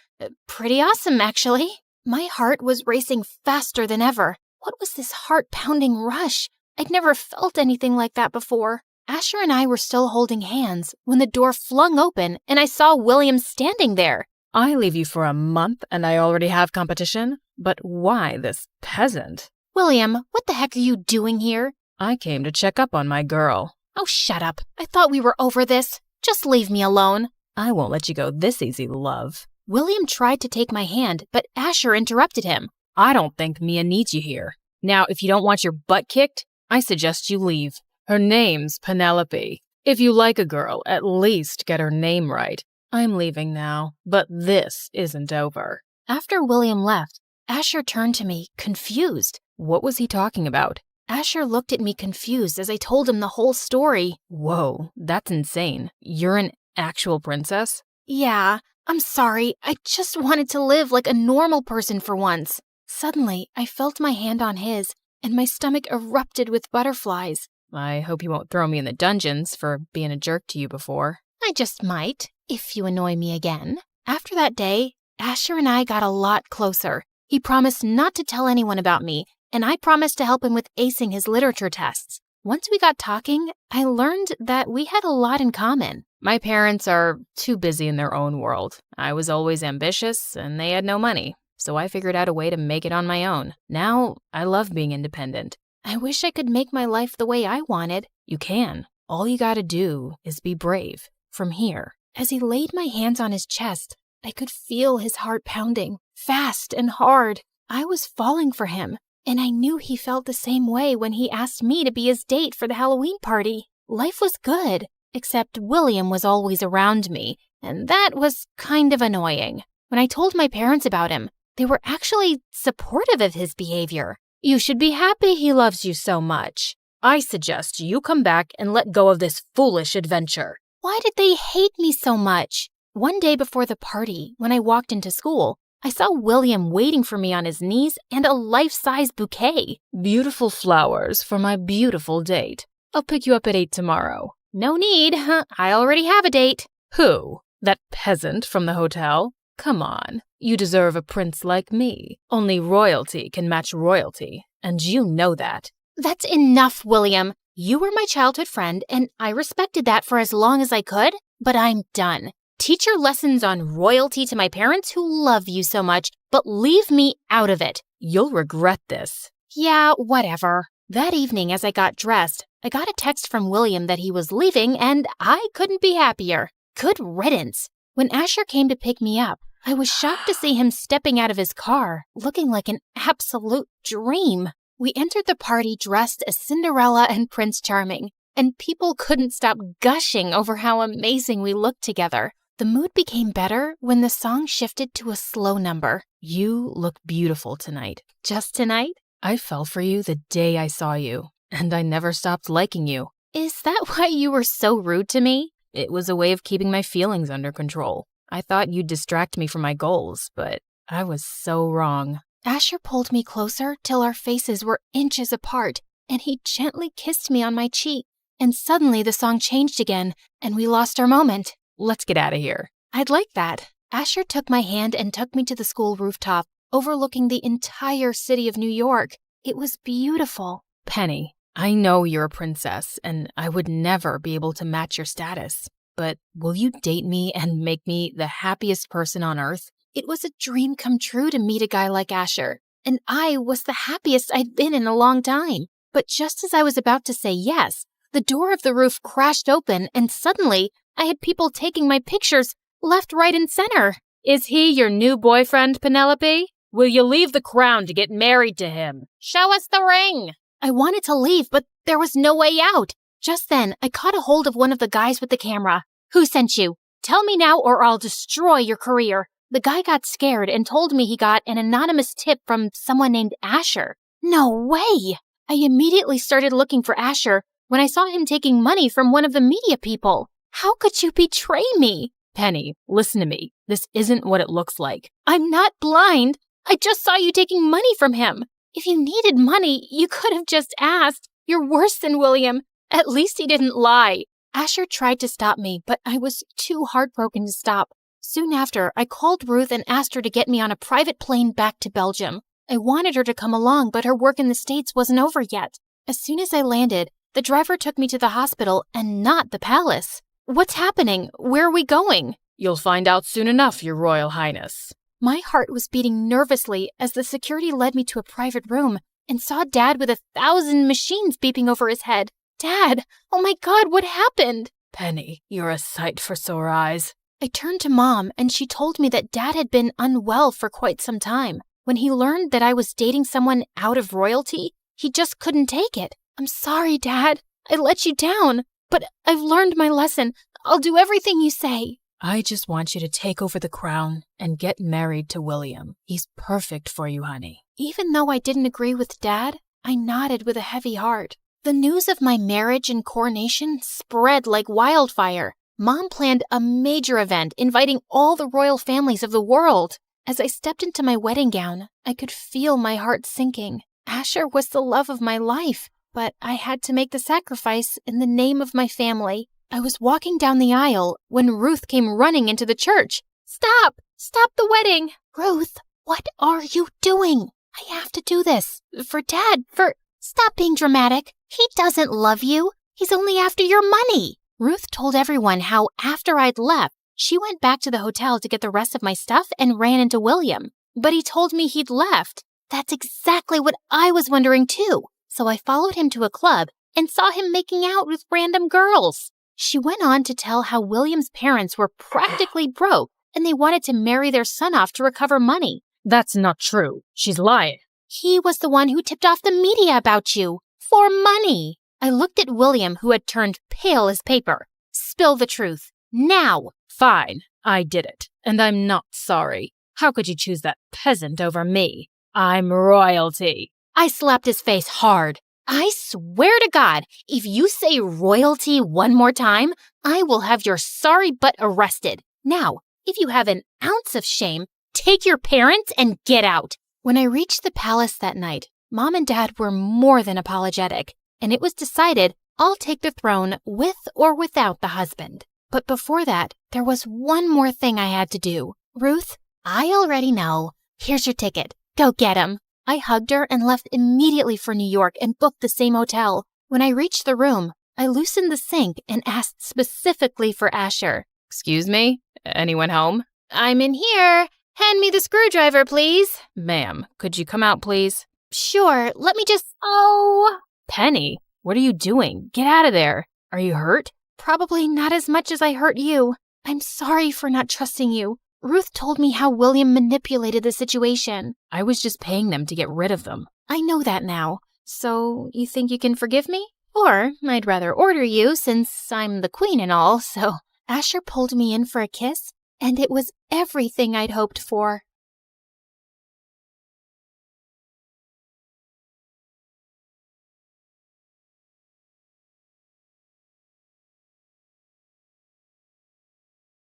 S1: Pretty awesome, actually. My heart was racing faster than ever. What was this heart-pounding rush? I'd never felt anything like that before. Asher and I were still holding hands when the door flung open and I saw William standing there.
S2: I leave you for a month and I already have competition? But why this peasant?
S1: William, what the heck are you doing here?
S2: I came to check up on my girl.
S1: Oh, shut up. I thought we were over this. Just leave me alone.
S2: I won't let you go this easy, love.
S1: William tried to take my hand, but Asher interrupted him.
S2: I don't think Mia needs you here. Now, if you don't want your butt kicked, I suggest you leave. Her name's Penelope. If you like a girl, at least get her name right. I'm leaving now, but this isn't over.
S1: After William left, Asher turned to me, confused.
S2: What was he talking about?
S1: Asher looked at me confused as I told him the whole story.
S2: Whoa, that's insane. You're an actual princess?
S1: Yeah, I'm sorry. I just wanted to live like a normal person for once. Suddenly, I felt my hand on his, and my stomach erupted with butterflies.
S2: I hope you won't throw me in the dungeons for being a jerk to you before.
S1: I just might, if you annoy me again. After that day, Asher and I got a lot closer. He promised not to tell anyone about me, and I promised to help him with acing his literature tests. Once we got talking, I learned that we had a lot in common.
S2: My parents are too busy in their own world. I was always ambitious, and they had no money, so I figured out a way to make it on my own. Now, I love being independent.
S1: I wish I could make my life the way I wanted.
S2: You can. All you gotta do is be brave. From here.
S1: As he laid my hands on his chest, I could feel his heart pounding, fast and hard. I was falling for him, and I knew he felt the same way when he asked me to be his date for the Halloween party. Life was good, except William was always around me, and that was kind of annoying. When I told my parents about him, they were actually supportive of his behavior.
S2: You should be happy he loves you so much. I suggest you come back and let go of this foolish adventure.
S1: Why did they hate me so much? One day before the party, when I walked into school, I saw William waiting for me on his knees and a life-size bouquet.
S2: Beautiful flowers for my beautiful date. I'll pick you up at 8 tomorrow.
S1: No need. I already have a date.
S2: Who? That peasant from the hotel? Come on. You deserve a prince like me. Only royalty can match royalty, and you know that.
S1: That's enough, William. You were my childhood friend, and I respected that for as long as I could, but I'm done. Teach your lessons on royalty to my parents who love you so much, but leave me out of it.
S2: You'll regret this.
S1: Yeah, whatever. That evening, as I got dressed, I got a text from William that he was leaving, and I couldn't be happier. Good riddance. When Asher came to pick me up, I was shocked to see him stepping out of his car, looking like an absolute dream. We entered the party dressed as Cinderella and Prince Charming, and people couldn't stop gushing over how amazing we looked together. The mood became better when the song shifted to a slow number.
S2: You look beautiful tonight.
S1: Just tonight?
S2: I fell for you the day I saw you, and I never stopped liking you.
S1: Is that why you were so rude to me?
S2: It was a way of keeping my feelings under control. I thought you'd distract me from my goals, but I was so wrong.
S1: Asher pulled me closer till our faces were inches apart, and he gently kissed me on my cheek. And suddenly the song changed again, and we lost our moment.
S2: Let's get out of here.
S1: I'd like that. Asher took my hand and took me to the school rooftop, overlooking the entire city of New York. It was beautiful.
S2: Penny, I know you're a princess, and I would never be able to match your status. But will you date me and make me the happiest person on earth?
S1: It was a dream come true to meet a guy like Asher, and I was the happiest I'd been in a long time. But just as I was about to say yes, the door of the roof crashed open, and suddenly I had people taking my pictures left, right, and center.
S2: Is he your new boyfriend, Penelope? Will you leave the crown to get married to him?
S1: Show us the ring! I wanted to leave, but there was no way out. Just then, I caught a hold of one of the guys with the camera. Who sent you? Tell me now or I'll destroy your career. The guy got scared and told me he got an anonymous tip from someone named Asher. No way! I immediately started looking for Asher when I saw him taking money from one of the media people. How could you betray me?
S2: Penny, listen to me. This isn't what it looks like.
S1: I'm not blind. I just saw you taking money from him. If you needed money, you could have just asked. You're worse than William. At least he didn't lie. Asher tried to stop me, but I was too heartbroken to stop. Soon after, I called Ruth and asked her to get me on a private plane back to Belgium. I wanted her to come along, but her work in the States wasn't over yet. As soon as I landed, the driver took me to the hospital and not the palace. What's happening? Where are we going?
S2: You'll find out soon enough, Your Royal Highness.
S1: My heart was beating nervously as the security led me to a private room and saw Dad with 1,000 machines beeping over his head. Dad! Oh my God, what happened?
S2: Penny, you're a sight for sore eyes.
S1: I turned to Mom, and she told me that Dad had been unwell for quite some time. When he learned that I was dating someone out of royalty, he just couldn't take it. I'm sorry, Dad. I let you down, but I've learned my lesson. I'll do everything you say.
S2: I just want you to take over the crown and get married to William. He's perfect for you, honey.
S1: Even though I didn't agree with Dad, I nodded with a heavy heart. The news of my marriage and coronation spread like wildfire. Mom planned a major event inviting all the royal families of the world. As I stepped into my wedding gown, I could feel my heart sinking. Asher was the love of my life, but I had to make the sacrifice in the name of my family. I was walking down the aisle when Ruth came running into the church. Stop! Stop the wedding! Ruth, what are you doing? I have to do this. For Dad, Stop being dramatic. He doesn't love you. He's only after your money. Ruth told everyone how after I'd left, she went back to the hotel to get the rest of my stuff and ran into William. But he told me he'd left. That's exactly what I was wondering too. So I followed him to a club and saw him making out with random girls. She went on to tell how William's parents were practically broke and they wanted to marry their son off to recover money.
S2: That's not true. She's lying.
S1: He was the one who tipped off the media about you. For money. I looked at William, who had turned pale as paper. Spill the truth. Now.
S2: Fine. I did it. And I'm not sorry. How could you choose that peasant over me? I'm royalty.
S1: I slapped his face hard. I swear to God, if you say royalty one more time, I will have your sorry butt arrested. Now, if you have an ounce of shame, take your parents and get out. When I reached the palace that night, Mom and Dad were more than apologetic, and it was decided I'll take the throne with or without the husband. But before that, there was one more thing I had to do. Ruth, I already know. Here's your ticket. Go get him. I hugged her and left immediately for New York and booked the same hotel. When I reached the room, I loosened the sink and asked specifically for Asher.
S2: Excuse me? Anyone home?
S1: I'm in here. Hand me the screwdriver, please.
S2: Ma'am, could you come out, please?
S1: Sure, let me just... Oh...
S2: Penny, what are you doing? Get out of there. Are you hurt?
S1: Probably not as much as I hurt you. I'm sorry for not trusting you. Ruth told me how William manipulated the situation.
S2: I was just paying them to get rid of them.
S1: I know that now. So, you think you can forgive me? Or, I'd rather order you since I'm the queen and all, so... Asher pulled me in for a kiss, and it was everything I'd hoped for.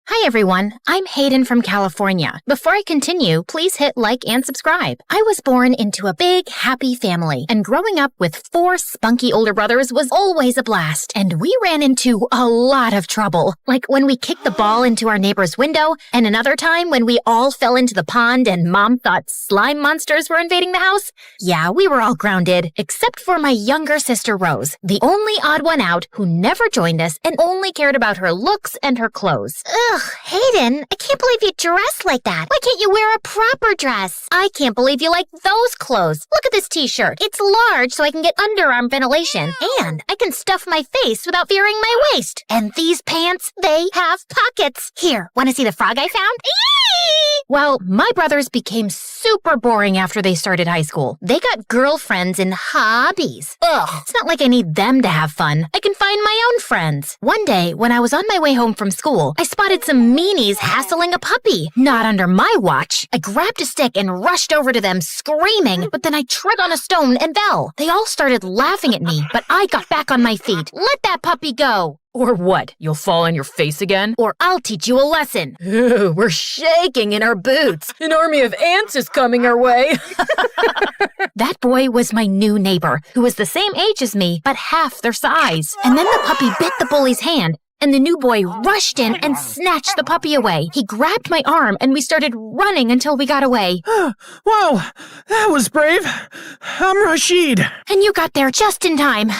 S1: Hi everyone, I'm Hayden from California. Before I continue, please hit like and subscribe. I was born into a big, happy family, and growing up with 4 spunky older brothers was always a blast, and we ran into a lot of trouble. Like when we kicked the ball into our neighbor's window, and another time when we all fell into the pond and Mom thought slime monsters were invading the house. Yeah, we were all grounded, except for my younger sister Rose, the only odd one out who never joined us and only cared about her looks and her clothes.
S15: Ugh, Hayden, I can't believe you dress like that. Why can't you wear a proper dress?
S1: I can't believe you like those clothes. Look at this t-shirt. It's large so I can get underarm ventilation. And I can stuff my face without fearing my waist. And these pants, they have pockets. Here, want to see the frog I found? Eee! Well, my brothers became super boring after they started high school. They got girlfriends and hobbies. Ugh, it's not like I need them to have fun. I can find my own friends. One day, when I was on my way home from school, I spotted some meanies hassling a puppy. Not under my watch. I grabbed a stick and rushed over to them screaming, but then I trod on a stone and fell. They all started laughing at me, but I got back on my feet. Let that puppy go.
S2: Or what? You'll fall on your face again?
S1: Or I'll teach you a lesson. Ooh, we're shaking in our boots.
S2: An army of ants is coming our way.
S1: That boy was my new neighbor, who was the same age as me, but half their size. And then the puppy bit the bully's hand, and the new boy rushed in and snatched the puppy away. He grabbed my arm, and we started running until we got away.
S8: Wow, that was brave. I'm Rashid.
S1: And you got there just in time.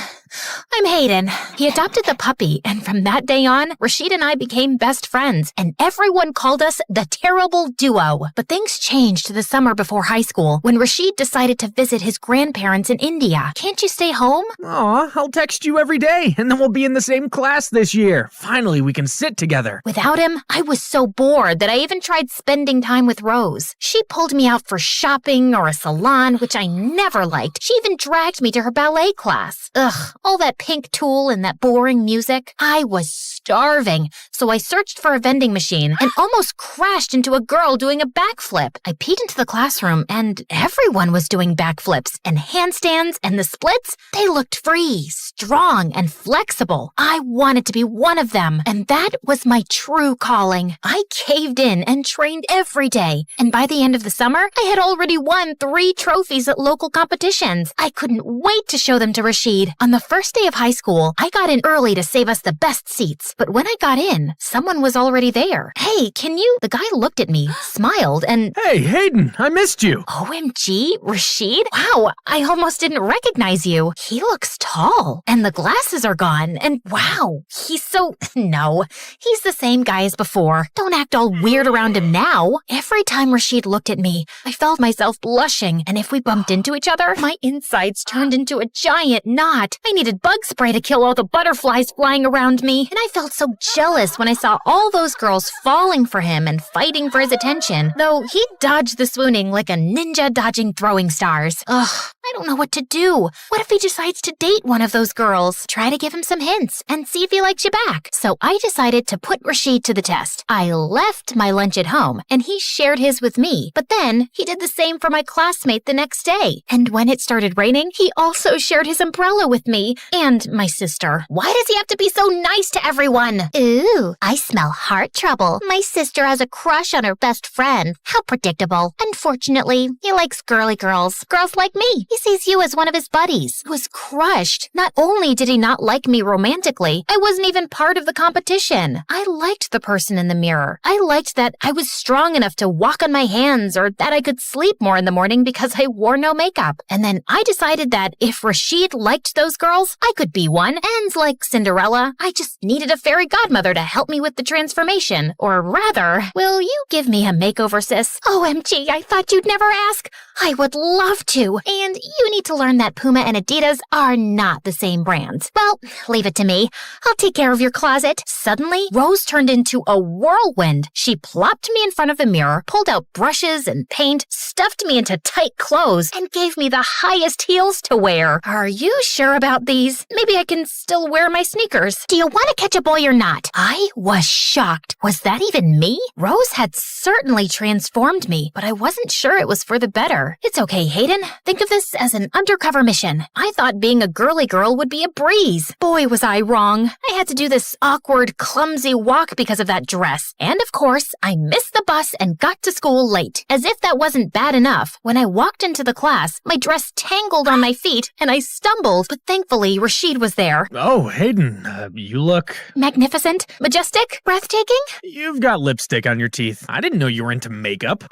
S1: I'm Hayden. He adopted the puppy, and from that day on, Rashid and I became best friends, and everyone called us the Terrible Duo. But things changed the summer before high school, when Rashid decided to visit his grandparents in India. Can't you stay home?
S8: Aw, I'll text you every day, and then we'll be in the same class this year. Finally, we can sit together.
S1: Without him, I was so bored that I even tried spending time with Rose. She pulled me out for shopping or a salon, which I never liked. She even dragged me to her ballet class. Ugh. All that pink tulle and that boring music. I was starving, so I searched for a vending machine and almost crashed into a girl doing a backflip. I peeked into the classroom and everyone was doing backflips and handstands, and the splits, they looked free, strong, and flexible. I wanted to be one of them, and that was my true calling. I caved in and trained every day, and by the end of the summer, I had already won 3 trophies at local competitions. I couldn't wait to show them to Rashid. On the first
S5: first day of high school, I got in early to save us the best seats. But when I got in, someone was already there. Hey, can you? The guy looked at me, smiled, and...
S8: Hey, Hayden, I missed you.
S5: OMG, Rashid? Wow, I almost didn't recognize you. He looks tall, and the glasses are gone, and wow, he's so... No, he's the same guy as before. Don't act all weird around him now. Every time Rashid looked at me, I felt myself blushing, and if we bumped into each other, my insides turned into a giant knot. I needed bug spray to kill all the butterflies flying around me, and I felt so jealous when I saw all those girls falling for him and fighting for his attention, though he dodged the swooning like a ninja dodging throwing stars. Ugh, I don't know what to do. What if he decides to date one of those girls? Try to give him some hints and see if he likes you back. So I decided to put Rashid to the test. I left my lunch at home, and he shared his with me, but then he did the same for my classmate the next day. And when it started raining, he also shared his umbrella with me and my sister. Why does he have to be so nice to everyone? Ooh, I smell heart trouble. My sister has a crush on her best friend. How predictable. Unfortunately, he likes girly girls. Girls like me. He sees you as one of his buddies. I was crushed. Not only did he not like me romantically, I wasn't even part of the competition. I liked the person in the mirror. I liked that I was strong enough to walk on my hands, or that I could sleep more in the morning because I wore no makeup. And then I decided that if Rashid liked those girls, I could be one. And like Cinderella, I just needed a fairy godmother to help me with the transformation. Or rather, will you give me a makeover, sis? OMG, I thought you'd never ask. I would love to. And you need to learn that Puma and Adidas are not the same brands. Well, leave it to me. I'll take care of your closet. Suddenly, Rose turned into a whirlwind. She plopped me in front of the mirror, pulled out brushes and paint, stuffed me into tight clothes, and gave me the highest heels to wear. Are you sure about these? Maybe I can still wear my sneakers. Do you want to catch a boy or not? I was shocked. Was that even me? Rose had certainly transformed me, but I wasn't sure it was for the better. It's okay, Hayden. Think of this as an undercover mission. I thought being a girly girl would be a breeze. Boy, was I wrong. I had to do this awkward, clumsy walk because of that dress. And of course, I missed the bus and got to school late. As if that wasn't bad enough, when I walked into the class, my dress tangled on my feet and I stumbled, but thankfully Rashid was there.
S8: Oh, Hayden, you look...
S5: magnificent, majestic, breathtaking?
S8: You've got lipstick on your teeth. I didn't know you were into makeup.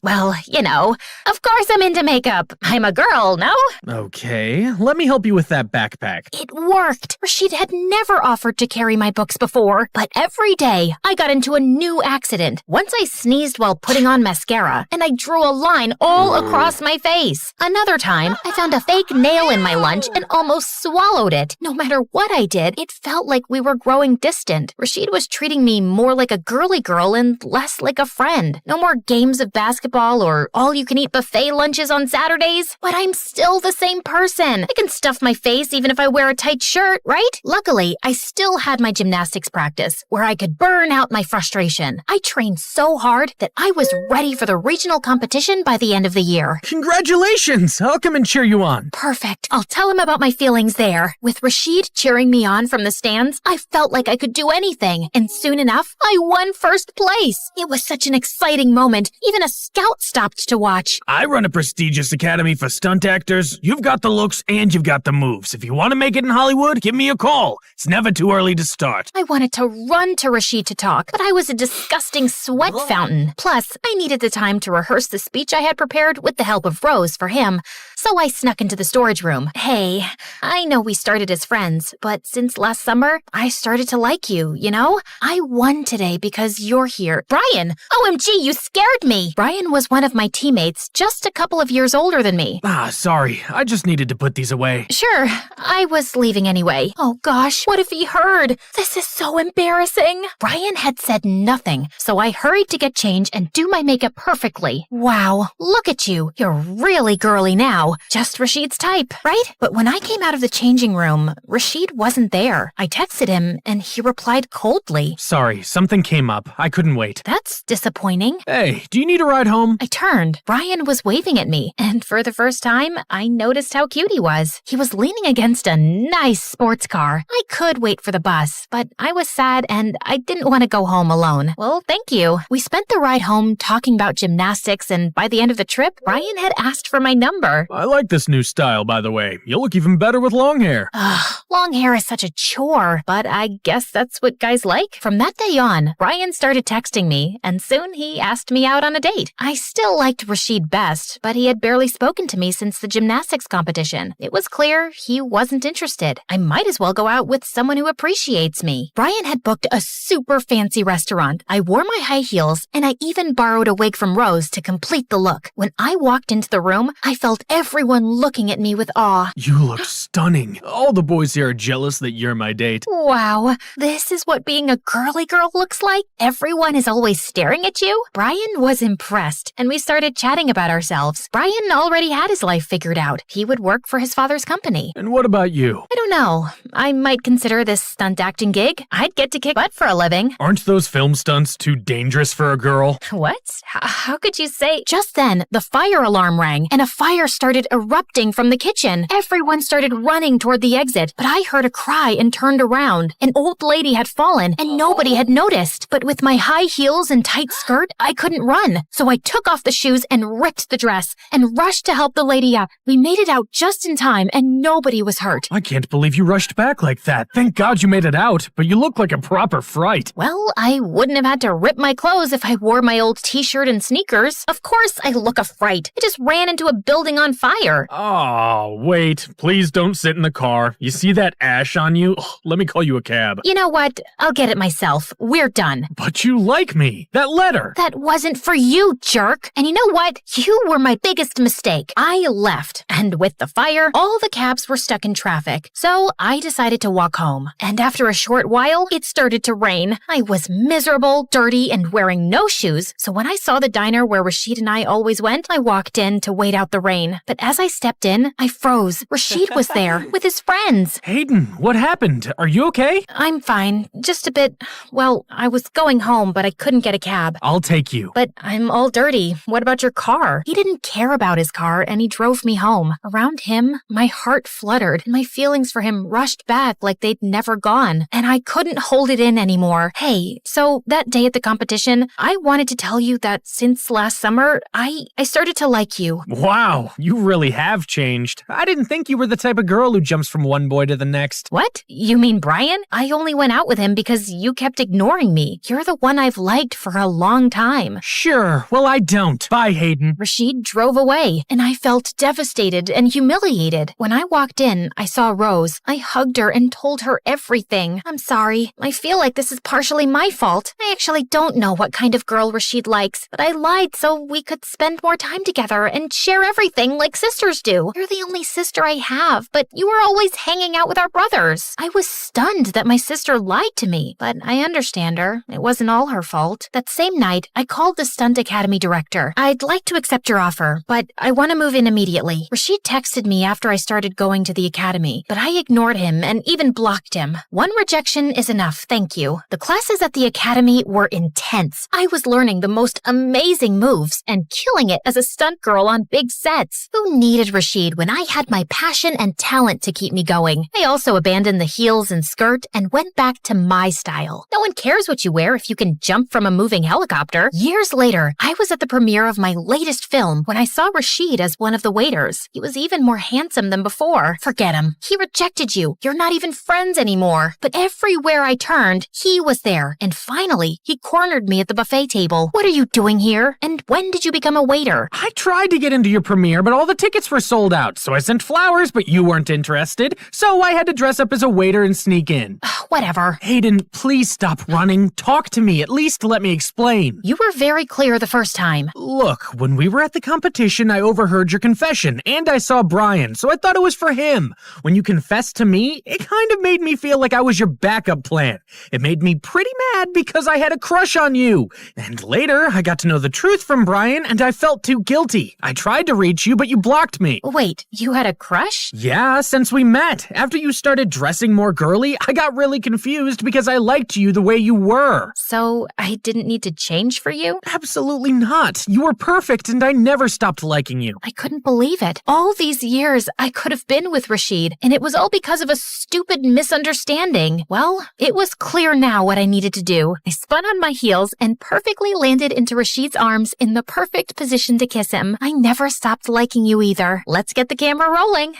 S5: Well, you know, of course I'm into makeup. I'm a girl, no?
S8: Okay, let me help you with that backpack.
S5: It worked. Rashid had never offered to carry my books before, but every day I got into a new accident. Once I sneezed while putting on mascara, and I drew a line all across my face. Another time, I found a fake nail in my lunch and almost swallowed it. No matter what I did, it felt like we were growing distant. Rashid was treating me more like a girly girl and less like a friend. No more games of basketball or all-you-can-eat buffet lunches on Saturdays, but I'm still the same person. I can stuff my face even if I wear a tight shirt, right? Luckily, I still had my gymnastics practice where I could burn out my frustration. I trained so hard that I was ready for the regional competition by the end of the year.
S8: Congratulations! I'll come and cheer you on.
S5: Perfect. I'll tell him about my feelings there. With Rashid cheering me on from the stands, I felt like I could do anything, and soon enough, I won first place. It was such an exciting moment. Even a scout stopped to watch.
S8: I run a prestigious academy for stunt actors. You've got the looks and you've got the moves. If you want to make it in Hollywood, give me a call. It's never too early to start.
S5: I wanted to run to Rashid to talk, but I was a disgusting sweat fountain. Plus, I needed the time to rehearse the speech I had prepared with the help of Rose for him, so I snuck into the storage room. Hey, I know we started as friends, but since last summer, I started to like you, you know? I won today because you're here. Brian! OMG, you scared me! Brian was one of my teammates, just a couple of years older than me.
S8: Sorry. I just needed to put these away.
S5: Sure, I was leaving anyway. Oh gosh, what if he heard? This is so embarrassing. Brian had said nothing, so I hurried to get changed and do my makeup perfectly. Wow, look at you. You're really girly now. Just Rashid's type, right? But when I came out of the changing room, Rashid wasn't there. I texted him, and he replied coldly.
S8: Sorry, something came up. I couldn't wait.
S5: That's disappointing.
S8: Hey, do you need a ride home?
S5: I turned. Brian was waving at me, and for the first time, I noticed how cute he was. He was leaning against a nice sports car. I could wait for the bus, but I was sad and I didn't want to go home alone. Well, thank you. We spent the ride home talking about gymnastics, and by the end of the trip, Brian had asked for my number.
S8: I like this new style, by the way. You look even even better with long hair.
S1: Ugh, long hair is such a chore, but I guess that's what guys like. From that day on, Brian started texting me, and soon he asked me out on a date. I still liked Rashid best, but he had barely spoken to me since the gymnastics competition. It was clear he wasn't interested. I might as well go out with someone who appreciates me. Brian had booked a super fancy restaurant. I wore my high heels, and I even borrowed a wig from Rose to complete the look. When I walked into the room, I felt everyone looking at me with awe.
S8: You look stunning. All the boys here are jealous that you're my date.
S1: Wow, this is what being a girly girl looks like? Everyone is always staring at you? Brian was impressed, and we started chatting about ourselves. Brian already had his life figured out. He would work for his father's company.
S8: And what about you?
S1: I don't know. I might consider this stunt acting gig. I'd get to kick butt for a living.
S8: Aren't those film stunts too dangerous for a girl?
S1: What? How could you say? Just then, the fire alarm rang, and a fire started erupting from the kitchen. Everyone started running toward the exit, but I heard a cry and turned around. An old lady had fallen, and nobody had noticed. But with my high heels and tight skirt, I couldn't run. So I took off the shoes and ripped the dress and rushed to help the lady up. We made it out just in time, and nobody was hurt.
S8: I can't believe you rushed back like that. Thank God you made it out, but you look like a proper fright.
S1: Well, I wouldn't have had to rip my clothes if I wore my old t-shirt and sneakers. Of course I look a fright. I just ran into a building on fire.
S8: Oh, wait. Please don't sit in the car. You see that ash on you? Ugh, let me call you a cab.
S1: You know what? I'll get it myself. We're done.
S8: But you like me. That letter.
S1: That wasn't for you, jerk. And you know what? You were my biggest mistake. I left. And with the fire, all the cabs were stuck in traffic. So I decided to walk home. And after a short while, it started to rain. I was miserable, dirty, and wearing no shoes. So when I saw the diner where Rashid and I always went, I walked in to wait out the rain. But as I stepped in, I froze. Rashid was there with his friends.
S8: Hayden, what happened? Are you okay?
S1: I'm fine. Just a bit. Well, I was going home, but I couldn't get a cab.
S8: I'll take you.
S1: But I'm all dirty. What about your car? He didn't care about his car, and he drove me home. Around him, my heart fluttered, and my feelings for him rushed back like they'd never gone. And I couldn't hold it in anymore. Hey, so that day at the competition, I wanted to tell you that since last summer, I started to like you.
S8: Wow, you really have changed. I didn't think you were the type of girl who jumps from one boy to the next.
S1: What? You mean Brian? I only went out with him because you kept ignoring me. You're the one I've liked for a long time.
S8: Sure, well I don't. Bye, Hayden.
S1: Rashid drove away, and I felt devastated and humiliated. When I walked in, I saw Rose. I hugged her and told her everything. I'm sorry. I feel like this is partially my fault. I actually don't know what kind of girl Rashid likes, but I lied so we could spend more time together and share everything like sisters do. You're the only sister I have, but you were always hanging out with our brothers. I was stunned that my sister lied to me, but I understand her. It wasn't all her fault. That same night, I called the Stunt Academy director. I'd like to accept your offer, but I want to move in immediately. Rashid texted me after I started going to the academy, but I ignored him and even blocked him. One rejection is enough, thank you. The classes at the academy were intense. I was learning the most amazing moves and killing it as a stunt girl on big sets. Who needed Rashid when I had my passion and talent to keep me going? I also abandoned the heels and skirt and went back to my style. No one cares what you wear if you can jump from a moving helicopter. Years later, I was at the premiere of my latest film when I saw Rashid as one of the waiters. He was even more handsome than before. Forget him. He rejected you. You're not even friends anymore. But everywhere I turned, he was there. And finally, he cornered me at the buffet table. What are you doing here? And when did you become a waiter?
S8: I tried to get into your premiere, but all the tickets were sold out. So I sent flowers, but you weren't interested. So I had to dress up as a waiter and sneak in.
S1: Whatever.
S8: Hayden, please stop running. Talk to me. At least let me explain.
S1: You were very clear the first time.
S8: Look, when we were at the competition, I overheard your confession, and I saw Brian, so I thought it was for him. When you confessed to me, it kind of made me feel like I was your backup plan. It made me pretty mad because I had a crush on you. And later, I got to know the truth from Brian, and I felt too guilty. I tried to reach you, but you blocked me.
S1: Wait, you had a crush?
S8: Yeah, since we met. After you started dressing more girly, I got really confused because I liked you the way you were.
S1: So I didn't need to change for you?
S8: Absolutely not. You were perfect, and I never stopped liking you.
S1: I couldn't believe it. All these years, I could have been with Rashid, and it was all because of a stupid misunderstanding. Well, it was clear now what I needed to do. I spun on my heels and perfectly landed into Rashid's arms in the perfect position to kiss him. I never stopped liking you either. Let's get the camera rolling.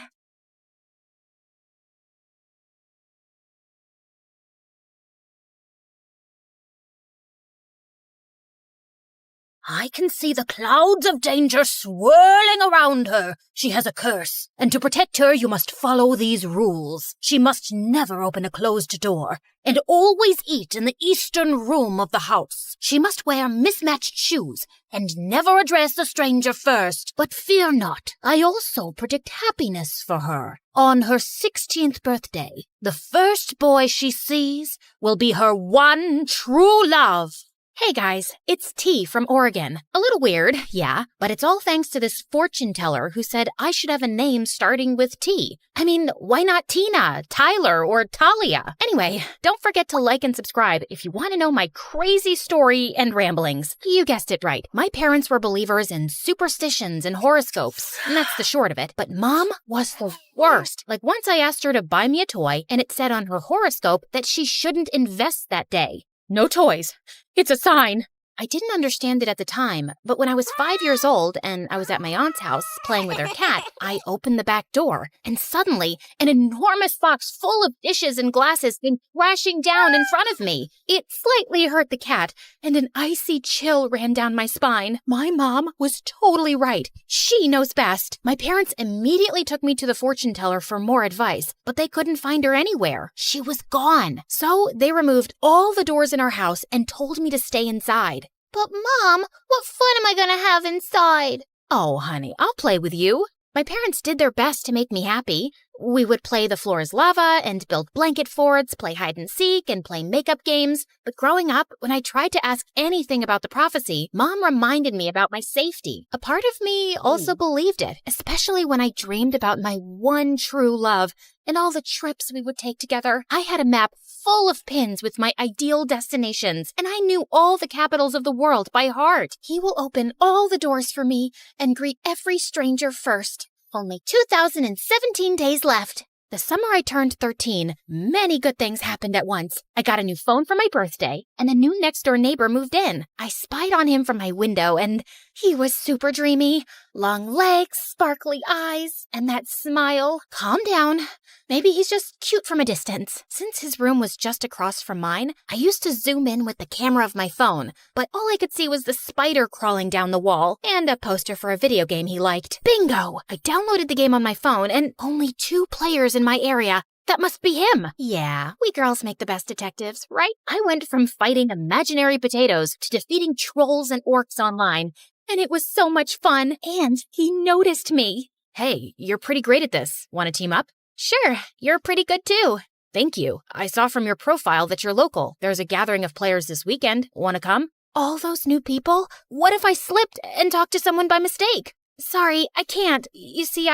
S5: I can see the clouds of danger swirling around her. She has a curse, and to protect her, you must follow these rules. She must never open a closed door, and always eat in the eastern room of the house. She must wear mismatched shoes, and never address a stranger first. But fear not, I also predict happiness for her. On her 16th birthday, the first boy she sees will be her one true love. Hey guys, it's T from Oregon. A little weird, yeah, but it's all thanks to this fortune teller who said I should have a name starting with T. I mean, why not Tina, Tyler, or Talia? Anyway, don't forget to like and subscribe if you want to know my crazy story and ramblings. You guessed it right. My parents were believers in superstitions and horoscopes, and that's the short of it. But Mom was the worst. Like once I asked her to buy me a toy, and it said on her horoscope that she shouldn't invest that day. No toys. It's a sign. I didn't understand it at the time, but when I was 5 years old and I was at my aunt's house playing with her cat, I opened the back door, and suddenly an enormous box full of dishes and glasses came crashing down in front of me. It slightly hurt the cat, and an icy chill ran down my spine. My mom was totally right. She knows best. My parents immediately took me to the fortune teller for more advice, but they couldn't find her anywhere. She was gone. So they removed all the doors in our house and told me to stay inside.
S15: But Mom, what fun am I gonna have inside?
S5: Oh, honey, I'll play with you. My parents did their best to make me happy. We would play The Floor is Lava and build blanket forts, play hide and seek, and play makeup games. But growing up, when I tried to ask anything about the prophecy, Mom reminded me about my safety. A part of me also believed it, especially when I dreamed about my one true love and all the trips we would take together. I had a map full of pins with my ideal destinations, and I knew all the capitals of the world by heart. He will open all the doors for me and greet every stranger first. Only 2,017 days left. The summer I turned 13, many good things happened at once. I got a new phone for my birthday, and a new next-door neighbor moved in. I spied on him from my window, and he was super dreamy. Long legs, sparkly eyes, and that smile. Calm down. Maybe he's just cute from a distance. Since his room was just across from mine, I used to zoom in with the camera of my phone, but all I could see was the spider crawling down the wall and a poster for a video game he liked. Bingo! I downloaded the game on my phone, and only 2 players in my area. That must be him. Yeah, we girls make the best detectives, right? I went from fighting imaginary potatoes to defeating trolls and orcs online, and it was so much fun, and he noticed me. Hey, you're pretty great at this. Want to team up? Sure, you're pretty good too. Thank you. I saw from your profile that you're local. There's a gathering of players this weekend. Want to come? All those new people? What if I slipped and talked to someone by mistake? Sorry, I can't. You see,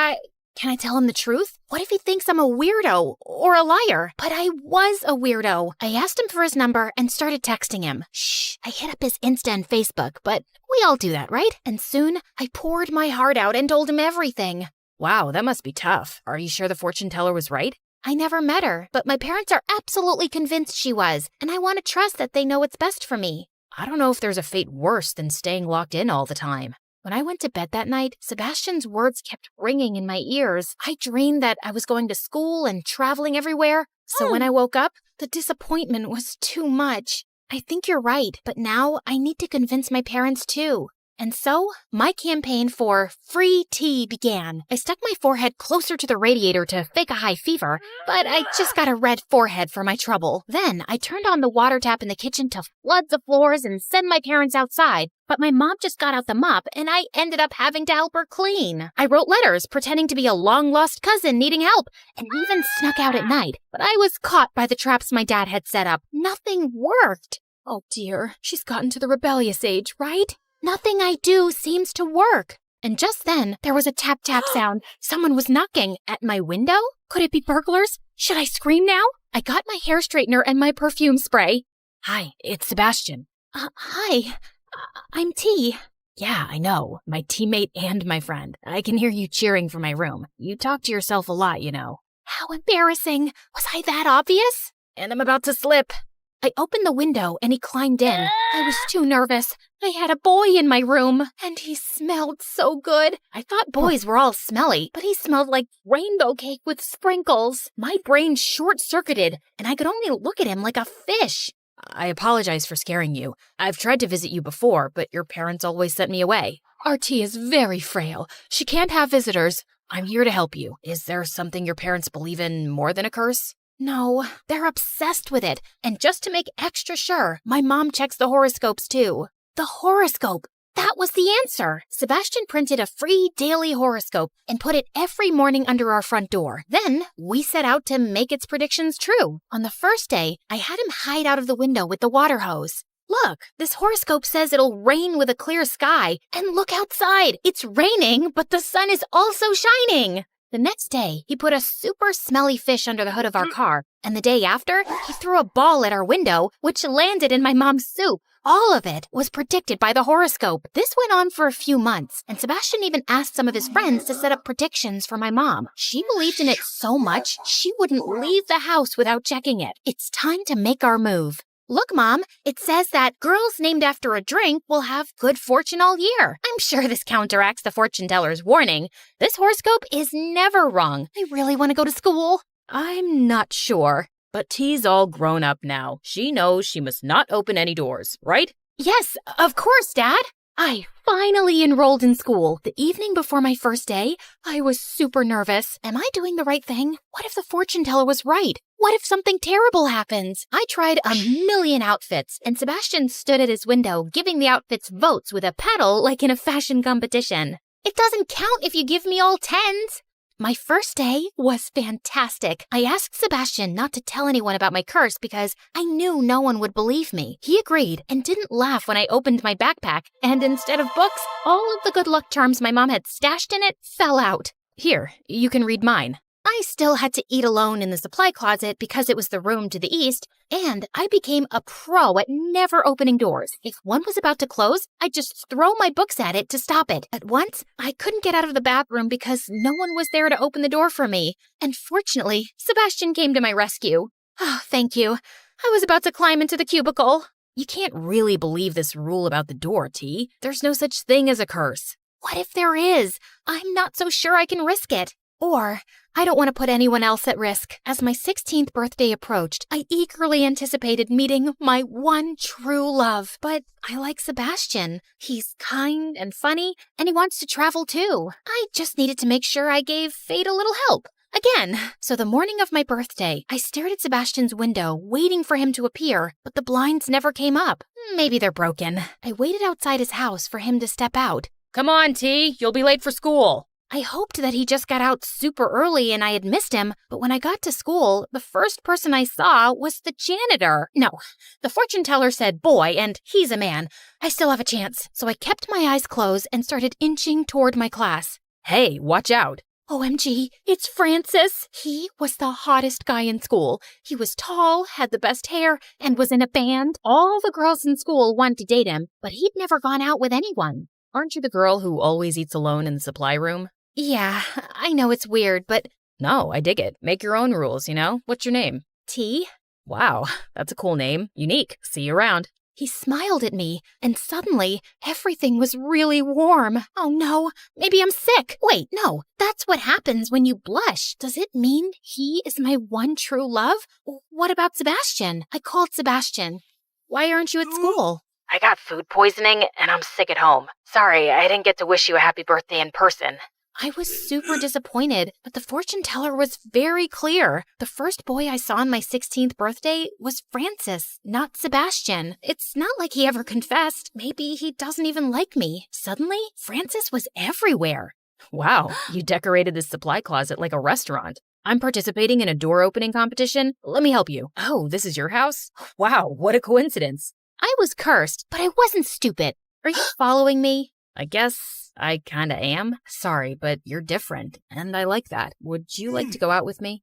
S5: Can I tell him the truth? What if he thinks I'm a weirdo or a liar? But I was a weirdo. I asked him for his number and started texting him. Shh, I hit up his Insta and Facebook, but we all do that, right? And soon, I poured my heart out and told him everything.
S2: Wow, that must be tough. Are you sure the fortune teller was right?
S5: I never met her, but my parents are absolutely convinced she was, and I want to trust that they know what's best for me.
S2: I don't know if there's a fate worse than staying locked in all the time.
S5: When I went to bed that night, Sebastian's words kept ringing in my ears. I dreamed that I was going to school and traveling everywhere. So when I woke up, the disappointment was too much. I think you're right, but now I need to convince my parents too. And so, my campaign for free tea began. I stuck my forehead closer to the radiator to fake a high fever, but I just got a red forehead for my trouble. Then, I turned on the water tap in the kitchen to flood the floors and send my parents outside. But my mom just got out the mop, and I ended up having to help her clean. I wrote letters pretending to be a long-lost cousin needing help, and even snuck out at night. But I was caught by the traps my dad had set up. Nothing worked. Oh dear, she's gotten to the rebellious age, right? Nothing I do seems to work. And just then, there was a tap-tap sound. Someone was knocking at my window? Could it be burglars? Should I scream now? I got my hair straightener and my perfume spray.
S2: Hi, it's Sebastian.
S5: Hi. I'm T.
S2: Yeah, I know. My teammate and my friend. I can hear you cheering from my room. You talk to yourself a lot, you know.
S5: How embarrassing. Was I that obvious?
S2: And I'm about to slip.
S5: I opened the window and he climbed in. I was too nervous. I had a boy in my room, and he smelled so good. I thought boys were all smelly, but he smelled like rainbow cake with sprinkles. My brain short-circuited, and I could only look at him like a fish.
S2: I apologize for scaring you. I've tried to visit you before, but your parents always sent me away. Our T is very frail. She can't have visitors. I'm here to help you. Is there something your parents believe in more than a curse?
S5: No, they're obsessed with it. And just to make extra sure, my mom checks the horoscopes too. The horoscope! That was the answer. Sebastian printed a free daily horoscope and put it every morning under our front door. Then we set out to make its predictions true. On the first day, I had him hide out of the window with the water hose. Look, this horoscope says it'll rain with a clear sky. And look outside. It's raining, but the sun is also shining. The next day, he put a super smelly fish under the hood of our car. And the day after, he threw a ball at our window, which landed in my mom's soup. All of it was predicted by the horoscope. This went on for a few months, and Sebastian even asked some of his friends to set up predictions for my mom. She believed in it so much, she wouldn't leave the house without checking it. It's time to make our move. Look, Mom, it says that girls named after a drink will have good fortune all year. I'm sure this counteracts the fortune teller's warning. This horoscope is never wrong. I really want to go to school.
S2: I'm not sure. But T's all grown up now. She knows she must not open any doors, right?
S5: Yes, of course, Dad. I finally enrolled in school. The evening before my first day, I was super nervous. Am I doing the right thing? What if the fortune teller was right? What if something terrible happens? I tried a million outfits, and Sebastian stood at his window, giving the outfits votes with a pedal like in a fashion competition. It doesn't count if you give me all tens. My first day was fantastic. I asked Sebastian not to tell anyone about my curse because I knew no one would believe me. He agreed and didn't laugh when I opened my backpack, and instead of books, all of the good luck charms my mom had stashed in it fell out.
S2: Here, you can read mine.
S5: I still had to eat alone in the supply closet because it was the room to the east, and I became a pro at never opening doors. If one was about to close, I'd just throw my books at it to stop it. At once, I couldn't get out of the bathroom because no one was there to open the door for me. And fortunately, Sebastian came to my rescue. Oh, thank you. I was about to climb into the cubicle.
S2: You can't really believe this rule about the door, T. There's no such thing as a curse.
S5: What if there is? I'm not so sure I can risk it. Or, I don't want to put anyone else at risk. As my 16th birthday approached, I eagerly anticipated meeting my one true love. But I like Sebastian. He's kind and funny, and he wants to travel too. I just needed to make sure I gave fate a little help. Again. So the morning of my birthday, I stared at Sebastian's window, waiting for him to appear, but the blinds never came up. Maybe they're broken. I waited outside his house for him to step out.
S2: Come on, T. You'll be late for school.
S5: I hoped that he just got out super early and I had missed him, but when I got to school, the first person I saw was the janitor. No, the fortune teller said boy, and he's a man. I still have a chance, so I kept my eyes closed and started inching toward my class.
S2: Hey, watch out.
S5: OMG, it's Francis. He was the hottest guy in school. He was tall, had the best hair, and was in a band. All the girls in school wanted to date him, but he'd never gone out with anyone.
S2: Aren't you the girl who always eats alone in the supply room?
S5: Yeah, I know it's weird, but...
S2: No, I dig it. Make your own rules, you know? What's your name?
S5: T.
S2: Wow, that's a cool name. Unique. See you around.
S5: He smiled at me, and suddenly, everything was really warm. Oh no, maybe I'm sick. Wait, no, that's what happens when you blush. Does it mean he is my one true love? What about Sebastian? I called Sebastian. Why aren't you at school?
S2: I got food poisoning, and I'm sick at home. Sorry, I didn't get to wish you a happy birthday in person.
S5: I was super disappointed, but the fortune teller was very clear. The first boy I saw on my 16th birthday was Francis, not Sebastian. It's not like he ever confessed. Maybe he doesn't even like me. Suddenly, Francis was everywhere.
S2: Wow, you decorated this supply closet like a restaurant. I'm participating in a door opening competition. Let me help you. Oh, this is your house? Wow, what a coincidence.
S5: I was cursed, but I wasn't stupid. Are you following me?
S2: I guess I kinda am. Sorry, but you're different, and I like that. Would you like to go out with me?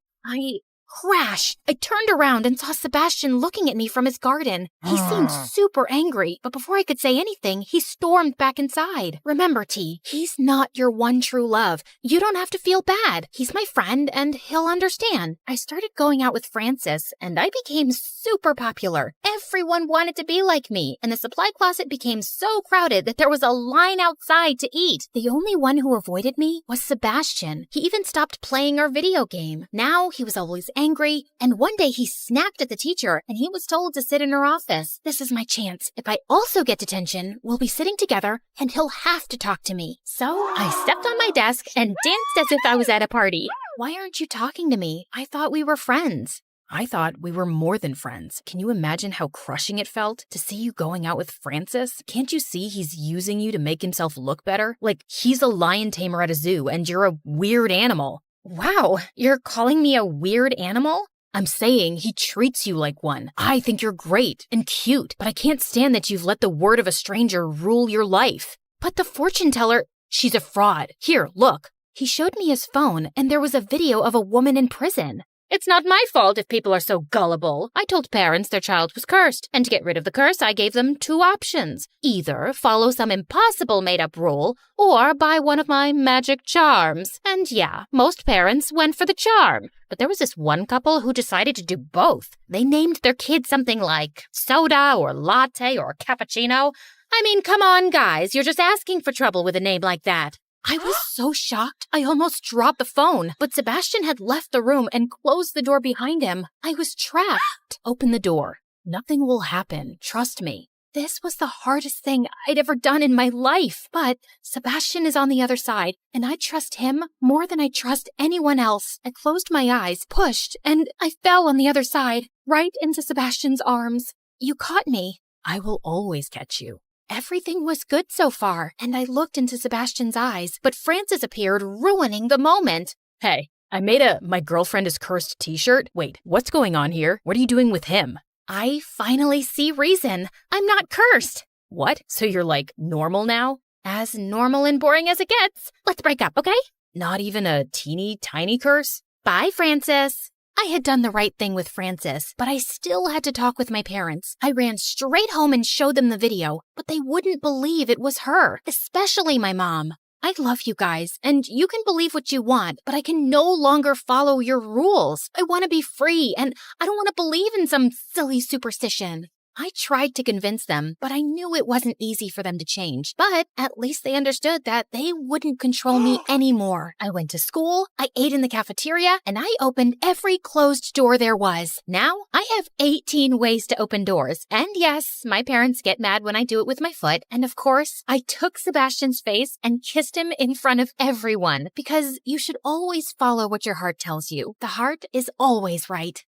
S5: Crash! I turned around and saw Sebastian looking at me from his garden. He seemed super angry, but before I could say anything, he stormed back inside. Remember, T, he's not your one true love. You don't have to feel bad. He's my friend, and he'll understand. I started going out with Francis, and I became super popular. Everyone wanted to be like me, and the supply closet became so crowded that there was a line outside to eat. The only one who avoided me was Sebastian. He even stopped playing our video game. Now he was always angry, and one day he snapped at the teacher and he was told to sit in her office. This is my chance. If I also get detention, we'll be sitting together and he'll have to talk to me. So I stepped on my desk and danced as if I was at a party. Why aren't you talking to me? I thought we were friends.
S2: I thought we were more than friends. Can you imagine how crushing it felt to see you going out with Francis? Can't you see he's using you to make himself look better? Like he's a lion tamer at a zoo and you're a weird animal.
S5: Wow, you're calling me a weird animal?
S2: I'm saying he treats you like one. I think you're great and cute, but I can't stand that you've let the word of a stranger rule your life.
S5: But the fortune teller,
S2: she's a fraud. Here, look.
S5: He showed me his phone and there was a video of a woman in prison.
S2: It's not my fault if people are so gullible. I told parents their child was cursed, and to get rid of the curse, I gave them 2 options. Either follow some impossible made-up rule, or buy one of my magic charms. And yeah, most parents went for the charm. But there was this one couple who decided to do both. They named their kid something like soda or latte or cappuccino. I mean, come on, guys, you're just asking for trouble with a name like that.
S5: I was so shocked, I almost dropped the phone, but Sebastian had left the room and closed the door behind him. I was trapped.
S2: Open the door. Nothing will happen. Trust me.
S5: This was the hardest thing I'd ever done in my life, but Sebastian is on the other side, and I trust him more than I trust anyone else. I closed my eyes, pushed, and I fell on the other side, right into Sebastian's arms. You caught me.
S2: I will always catch you.
S5: Everything was good so far, and I looked into Sebastian's eyes, but Francis appeared, ruining the moment.
S2: Hey, I made a "My Girlfriend is Cursed" t-shirt. Wait, what's going on here? What are you doing with him?
S5: I finally see reason. I'm not cursed.
S2: What? So you're like normal now?
S5: As normal and boring as it gets. Let's break up, okay?
S2: Not even a teeny tiny curse?
S5: Bye, Francis. I had done the right thing with Francis, but I still had to talk with my parents. I ran straight home and showed them the video, but they wouldn't believe it was her, especially my mom. I love you guys, and you can believe what you want, but I can no longer follow your rules. I want to be free, and I don't want to believe in some silly superstition. I tried to convince them, but I knew it wasn't easy for them to change. But at least they understood that they wouldn't control me anymore. I went to school, I ate in the cafeteria, and I opened every closed door there was. Now, I have 18 ways to open doors. And yes, my parents get mad when I do it with my foot. And of course, I took Sebastian's face and kissed him in front of everyone. Because you should always follow what your heart tells you. The heart is always right.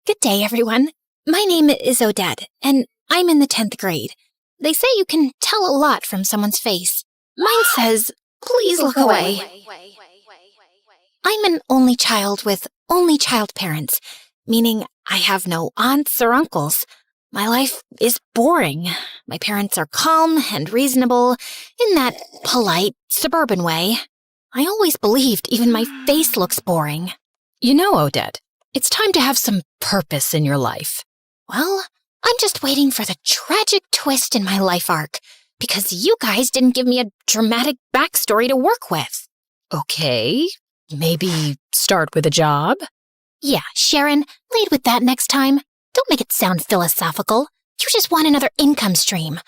S5: Good day, everyone. My name is Odette, and I'm in the 10th grade. They say you can tell a lot from someone's face. Mine says, please look away. I'm an only child with only child parents, meaning I have no aunts or uncles. My life is boring. My parents are calm and reasonable in that polite, suburban way. I always believed even my face looks boring.
S2: You know, Odette, it's time to have some purpose in your life.
S5: Well, I'm just waiting for the tragic twist in my life arc, because you guys didn't give me a dramatic backstory to work with.
S2: Okay, maybe start with a job?
S5: Yeah, Sharon, lead with that next time. Don't make it sound philosophical. You just want another income stream.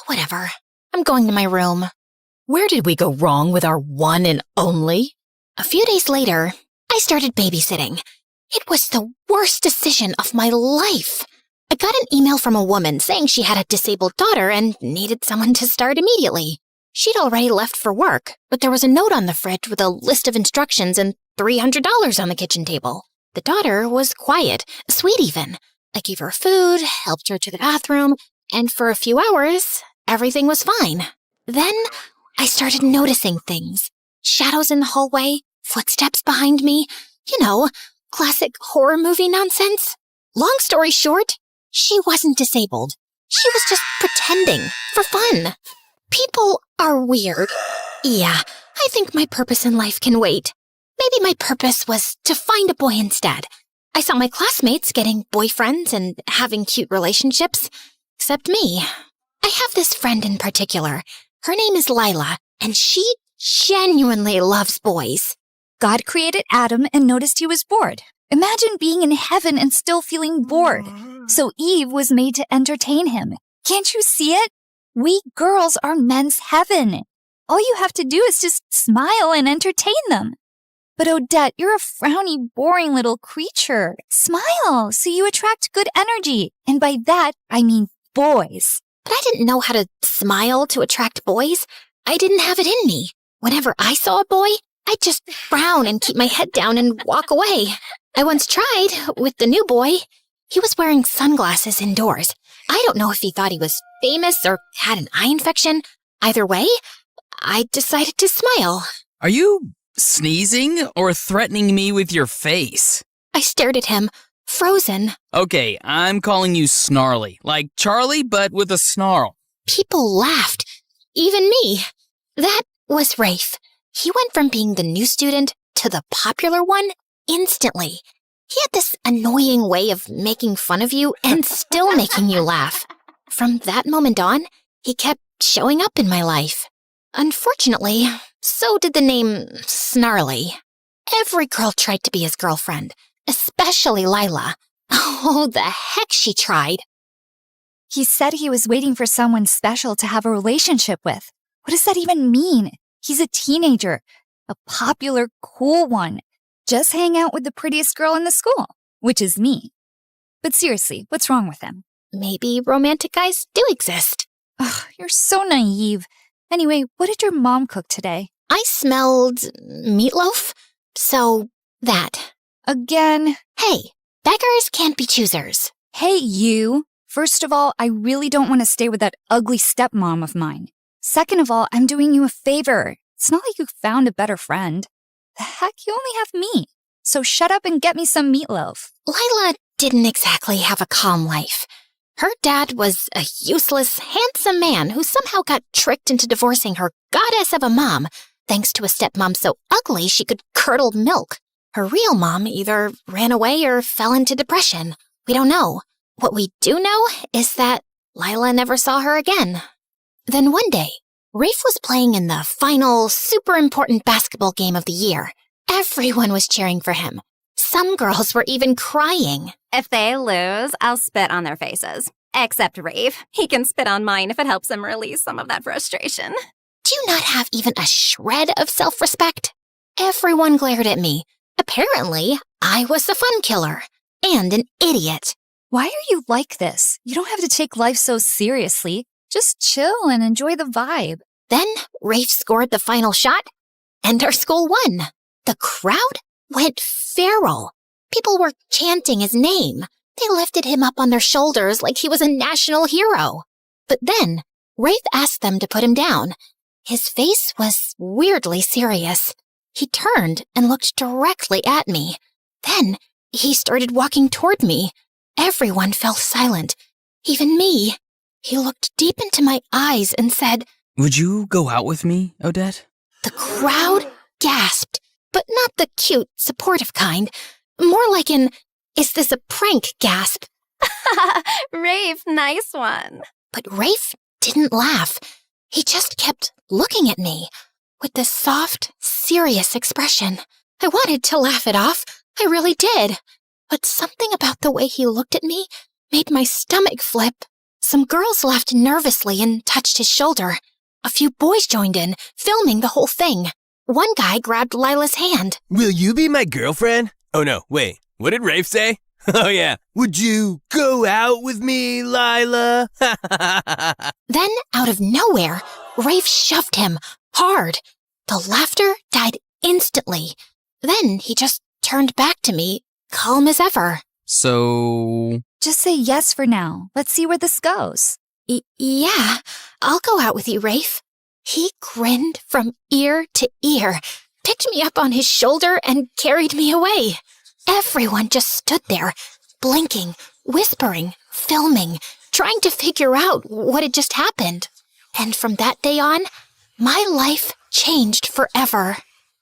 S5: Whatever. I'm going to my room.
S2: Where did we go wrong with our one and only?
S5: A few days later, I started babysitting. It was the worst decision of my life. I got an email from a woman saying she had a disabled daughter and needed someone to start immediately. She'd already left for work, but there was a note on the fridge with a list of instructions and $300 on the kitchen table. The daughter was quiet, sweet even. I gave her food, helped her to the bathroom, and for a few hours, everything was fine. Then I started noticing things. Shadows in the hallway, footsteps behind me, you know, classic horror movie nonsense. Long story short, she wasn't disabled. She was just pretending for fun. People are weird. Yeah, I think my purpose in life can wait. Maybe my purpose was to find a boy instead. I saw my classmates getting boyfriends and having cute relationships, except me. I have this friend in particular. Her name is Lila, and she genuinely loves boys.
S4: God created Adam and noticed he was bored. Imagine being in heaven and still feeling bored. So Eve was made to entertain him. Can't you see it? We girls are men's heaven. All you have to do is just smile and entertain them. But Odette, you're a frowny, boring little creature. Smile so you attract good energy. And by that, I mean boys.
S5: But I didn't know how to smile to attract boys. I didn't have it in me. Whenever I saw a boy, I'd just frown and keep my head down and walk away. I once tried with the new boy. He was wearing sunglasses indoors. I don't know if he thought he was famous or had an eye infection. Either way, I decided to smile.
S7: Are you sneezing or threatening me with your face?
S5: I stared at him, frozen.
S7: Okay, I'm calling you Snarly, like Charlie, but with a snarl.
S5: People laughed, even me. That was Rafe. He went from being the new student to the popular one instantly. He had this annoying way of making fun of you and still making you laugh. From that moment on, he kept showing up in my life. Unfortunately, so did the name Snarly. Every girl tried to be his girlfriend, especially Lila. Oh, the heck she tried.
S4: He said he was waiting for someone special to have a relationship with. What does that even mean? He's a teenager, a popular, cool one. Just hang out with the prettiest girl in the school, which is me. But seriously, what's wrong with him?
S5: Maybe romantic guys do exist.
S4: Ugh, you're so naive. Anyway, what did your mom cook today?
S5: I smelled meatloaf, so that.
S4: Again?
S5: Hey, beggars can't be choosers.
S4: Hey, you. First of all, I really don't want to stay with that ugly stepmom of mine. Second of all, I'm doing you a favor. It's not like you found a better friend. The heck, you only have me. So shut up and get me some meatloaf.
S5: Lila didn't exactly have a calm life. Her dad was a useless, handsome man who somehow got tricked into divorcing her goddess of a mom, thanks to a stepmom so ugly she could curdle milk. Her real mom either ran away or fell into depression. We don't know. What we do know is that Lila never saw her again. Then one day, Rafe was playing in the final, super important basketball game of the year. Everyone was cheering for him. Some girls were even crying.
S9: If they lose, I'll spit on their faces. Except Rafe. He can spit on mine if it helps him release some of that frustration.
S5: Do you not have even a shred of self-respect? Everyone glared at me. Apparently, I was the fun killer and an idiot.
S4: Why are you like this? You don't have to take life so seriously. Just chill and enjoy the vibe.
S5: Then Rafe scored the final shot, and our school won. The crowd went feral. People were chanting his name. They lifted him up on their shoulders like he was a national hero. But then Rafe asked them to put him down. His face was weirdly serious. He turned and looked directly at me. Then he started walking toward me. Everyone fell silent, even me. He looked deep into my eyes and said,
S7: "Would you go out with me, Odette?"
S5: The crowd gasped, but not the cute, supportive kind. More like an, "Is this a prank?" gasp.
S9: Rafe, nice one.
S5: But Rafe didn't laugh. He just kept looking at me with this soft, serious expression. I wanted to laugh it off. I really did. But something about the way he looked at me made my stomach flip. Some girls laughed nervously and touched his shoulder. A few boys joined in, filming the whole thing. One guy grabbed Lila's hand.
S13: "Will you be my girlfriend?" Oh no, wait, what did Rafe say? Oh yeah, "Would you go out with me, Lila?"
S5: Then, out of nowhere, Rafe shoved him hard. The laughter died instantly. Then he just turned back to me, calm as ever.
S7: So...
S4: Just say yes for now. Let's see where this goes.
S5: Yeah, I'll go out with you, Rafe. He grinned from ear to ear, picked me up on his shoulder, and carried me away. Everyone just stood there, blinking, whispering, filming, trying to figure out what had just happened. And from that day on, my life changed forever.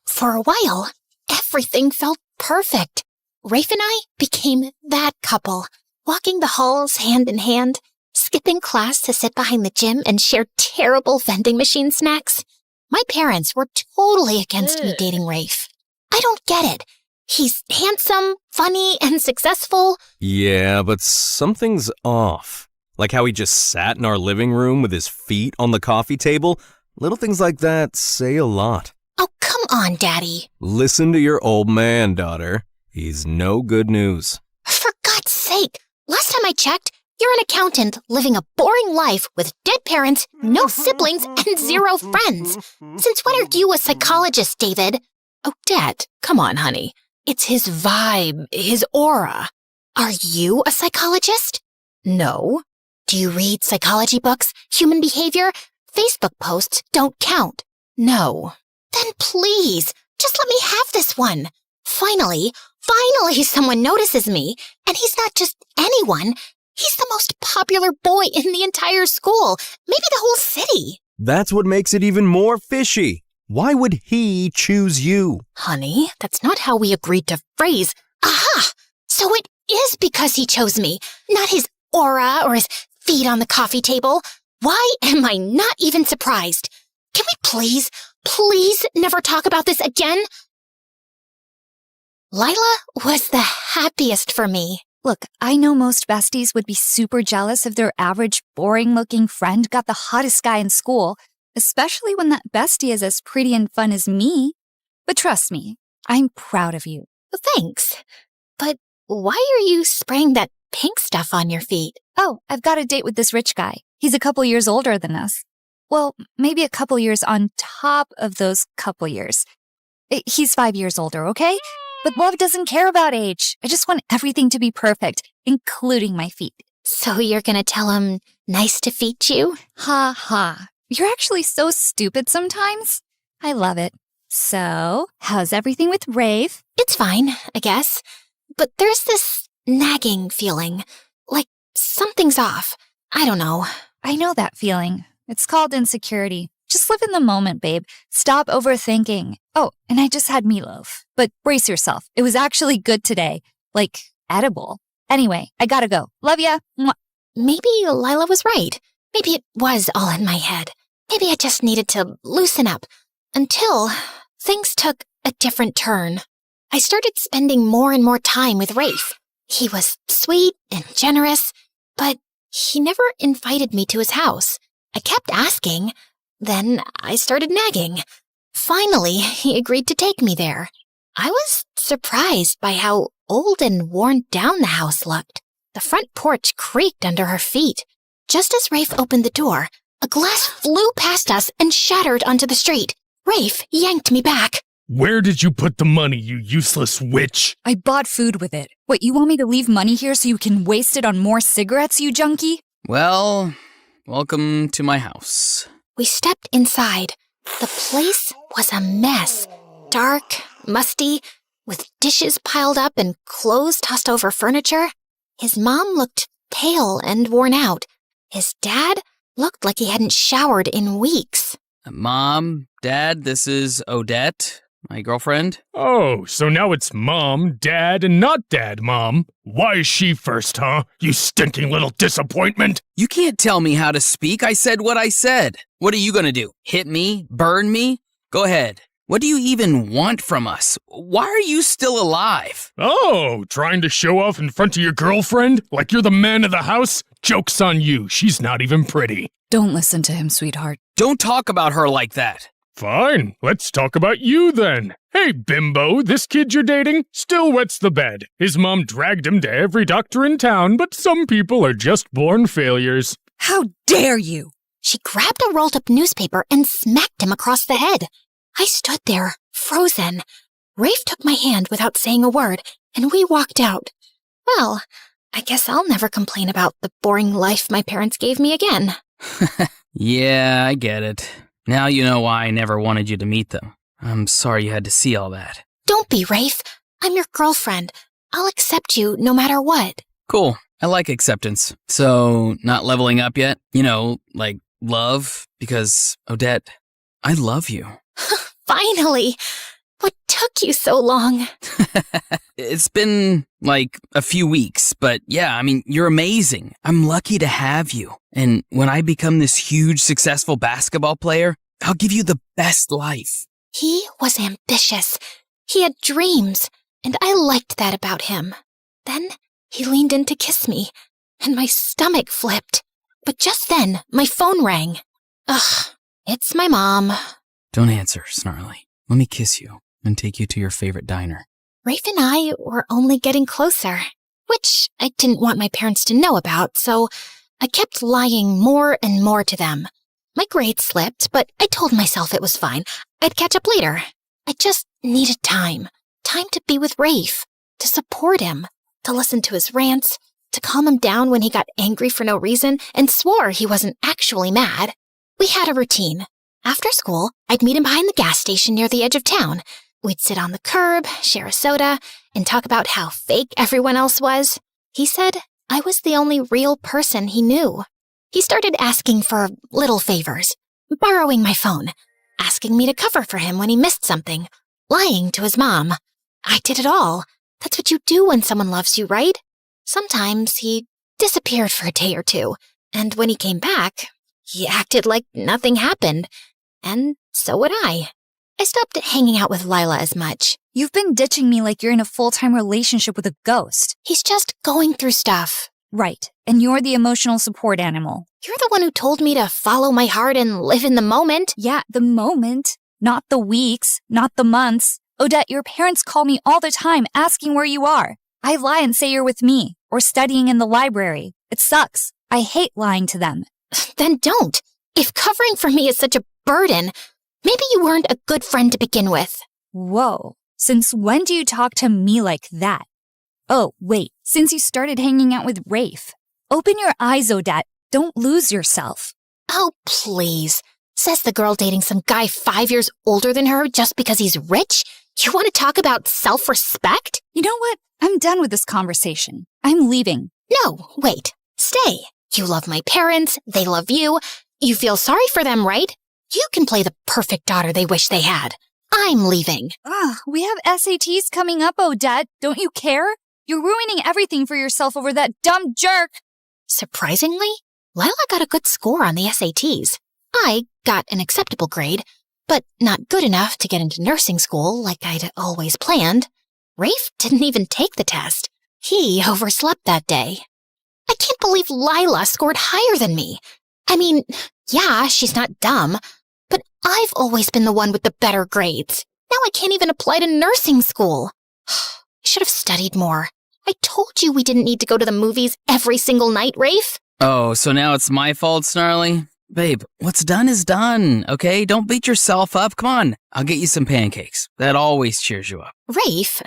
S5: For a while, everything felt perfect. Rafe and I became that couple, walking the halls hand in hand, skipping class to sit behind the gym and share terrible vending machine snacks. My parents were totally against me dating Rafe. I don't get it. He's handsome, funny, and successful.
S10: Yeah, but something's off. Like how he just sat in our living room with his feet on the coffee table. Little things like that say a lot.
S5: Oh, come on, Daddy.
S10: Listen to your old man, daughter. He's no good news.
S5: For God's sake, last time I checked, you're an accountant living a boring life with dead parents, no siblings, and 0 friends. Since when are you a psychologist, David?
S2: Odette, come on, honey. It's his vibe, his aura.
S5: Are you a psychologist?
S2: No.
S5: Do you read psychology books, human behavior? Facebook posts don't count.
S2: No.
S5: Then please, just let me have this one. Finally someone notices me, and he's not just anyone. He's the most popular boy in the entire school, maybe the whole city.
S10: That's what makes it even more fishy. Why would he choose you?
S2: Honey, that's not how we agreed to phrase.
S5: Aha! So it is because he chose me, not his aura or his feet on the coffee table. Why am I not even surprised? Can we please never talk about this again? Lila was the happiest for me.
S14: Look, I know most besties would be super jealous if their average, boring-looking friend got the hottest guy in school, especially when that bestie is as pretty and fun as me. But trust me, I'm proud of you.
S5: Thanks. But why are you spraying that pink stuff on your feet?
S14: Oh, I've got a date with this rich guy. He's a couple years older than us. Well, maybe a couple years on top of those couple years. He's 5 years older, okay? But love doesn't care about age. I just want everything to be perfect, including my feet.
S5: So you're gonna tell him nice to feet you?
S14: Ha ha. You're actually so stupid sometimes. I love it. So, how's everything with Rafe?
S5: It's fine, I guess. But there's this nagging feeling. Like something's off. I don't know.
S14: I know that feeling. It's called insecurity. Just live in the moment, babe. Stop overthinking. Oh, and I just had meatloaf. But brace yourself. It was actually good today. Like, edible. Anyway, I gotta go. Love ya. Mwah.
S5: Maybe Lila was right. Maybe it was all in my head. Maybe I just needed to loosen up. Until things took a different turn. I started spending more and more time with Rafe. He was sweet and generous, but he never invited me to his house. I kept asking. Then I started nagging. Finally, he agreed to take me there. I was surprised by how old and worn down the house looked. The front porch creaked under her feet. Just as Rafe opened the door, a glass flew past us and shattered onto the street. Rafe yanked me back.
S8: Where did you put the money, you useless witch?
S14: I bought food with it. What, you want me to leave money here so you can waste it on more cigarettes, you junkie?
S7: Well, welcome to my house.
S5: We stepped inside. The place was a mess. Dark, musty, with dishes piled up and clothes tossed over furniture. His mom looked pale and worn out. His dad looked like he hadn't showered in weeks.
S7: Mom, Dad, this is Odette, my girlfriend.
S8: Oh, so now it's Mom, Dad, and not Dad, Mom. Why is she first, huh? You stinking little disappointment.
S7: You can't tell me how to speak. I said what I said. What are you gonna do? Hit me? Burn me? Go ahead. What do you even want from us? Why are you still alive?
S8: Oh, trying to show off in front of your girlfriend? Like you're the man of the house? Joke's on you. She's not even pretty.
S14: Don't listen to him, sweetheart.
S7: Don't talk about her like that.
S8: Fine, let's talk about you then. Hey, bimbo, this kid you're dating still wets the bed. His mom dragged him to every doctor in town, but some people are just born failures.
S14: How dare you?
S5: She grabbed a rolled-up newspaper and smacked him across the head. I stood there, frozen. Rafe took my hand without saying a word, and we walked out. Well, I guess I'll never complain about the boring life my parents gave me again.
S7: Yeah, I get it. Now you know why I never wanted you to meet them. I'm sorry you had to see all that.
S5: Don't be, Rafe. I'm your girlfriend. I'll accept you no matter what.
S7: Cool. I like acceptance. So, not leveling up yet? You know, like love? Because, Odette, I love you.
S5: Finally! What took you so long?
S7: It's been, like, a few weeks, but yeah, I mean, you're amazing. I'm lucky to have you. And when I become this huge, successful basketball player, I'll give you the best life.
S5: He was ambitious. He had dreams, and I liked that about him. Then he leaned in to kiss me, and my stomach flipped.
S1: But just then, my phone rang. Ugh, it's my mom.
S7: Don't answer, Snarly. Let me kiss you and take you to your favorite diner.
S1: Rafe and I were only getting closer, which I didn't want my parents to know about, so I kept lying more and more to them. My grades slipped, but I told myself it was fine. I'd catch up later. I just needed time. Time to be with Rafe, to support him, to listen to his rants, to calm him down when he got angry for no reason and swore he wasn't actually mad. We had a routine. After school, I'd meet him behind the gas station near the edge of town. We'd sit on the curb, share a soda, and talk about how fake everyone else was. He said I was the only real person he knew. He started asking for little favors, borrowing my phone, asking me to cover for him when he missed something, lying to his mom. I did it all. That's what you do when someone loves you, right? Sometimes he disappeared for a day or two, and when he came back, he acted like nothing happened, and so would I. I stopped hanging out with Lila as much.
S14: You've been ditching me like you're in a full-time relationship with a ghost.
S1: He's just going through stuff.
S14: Right, and you're the emotional support animal.
S1: You're the one who told me to follow my heart and live in the moment.
S14: Yeah, the moment. Not the weeks, not the months. Odette, your parents call me all the time asking where you are. I lie and say you're with me, or studying in the library. It sucks. I hate lying to them.
S1: Then don't. If covering for me is such a burden, maybe you weren't a good friend to begin with.
S14: Whoa. Since when do you talk to me like that? Oh, wait. Since you started hanging out with Rafe. Open your eyes, Odette. Don't lose yourself.
S1: Oh, please. Says the girl dating some guy 5 years older than her just because he's rich? You want to talk about self-respect?
S14: You know what? I'm done with this conversation. I'm leaving.
S1: No, wait. Stay. You love my parents. They love you. You feel sorry for them, right? You can play the perfect daughter they wish they had. I'm leaving.
S14: We have SATs coming up, Odette. Don't you care? You're ruining everything for yourself over that dumb jerk.
S1: Surprisingly, Lila got a good score on the SATs. I got an acceptable grade, but not good enough to get into nursing school like I'd always planned. Rafe didn't even take the test. He overslept that day. I can't believe Lila scored higher than me. I mean, yeah, she's not dumb, but I've always been the one with the better grades. Now I can't even apply to nursing school. I should have studied more. I told you we didn't need to go to the movies every single night, Rafe.
S7: Oh, so now it's my fault, Snarly? Babe, what's done is done, okay? Don't beat yourself up. Come on, I'll get you some pancakes. That always cheers you up.
S1: Rafe,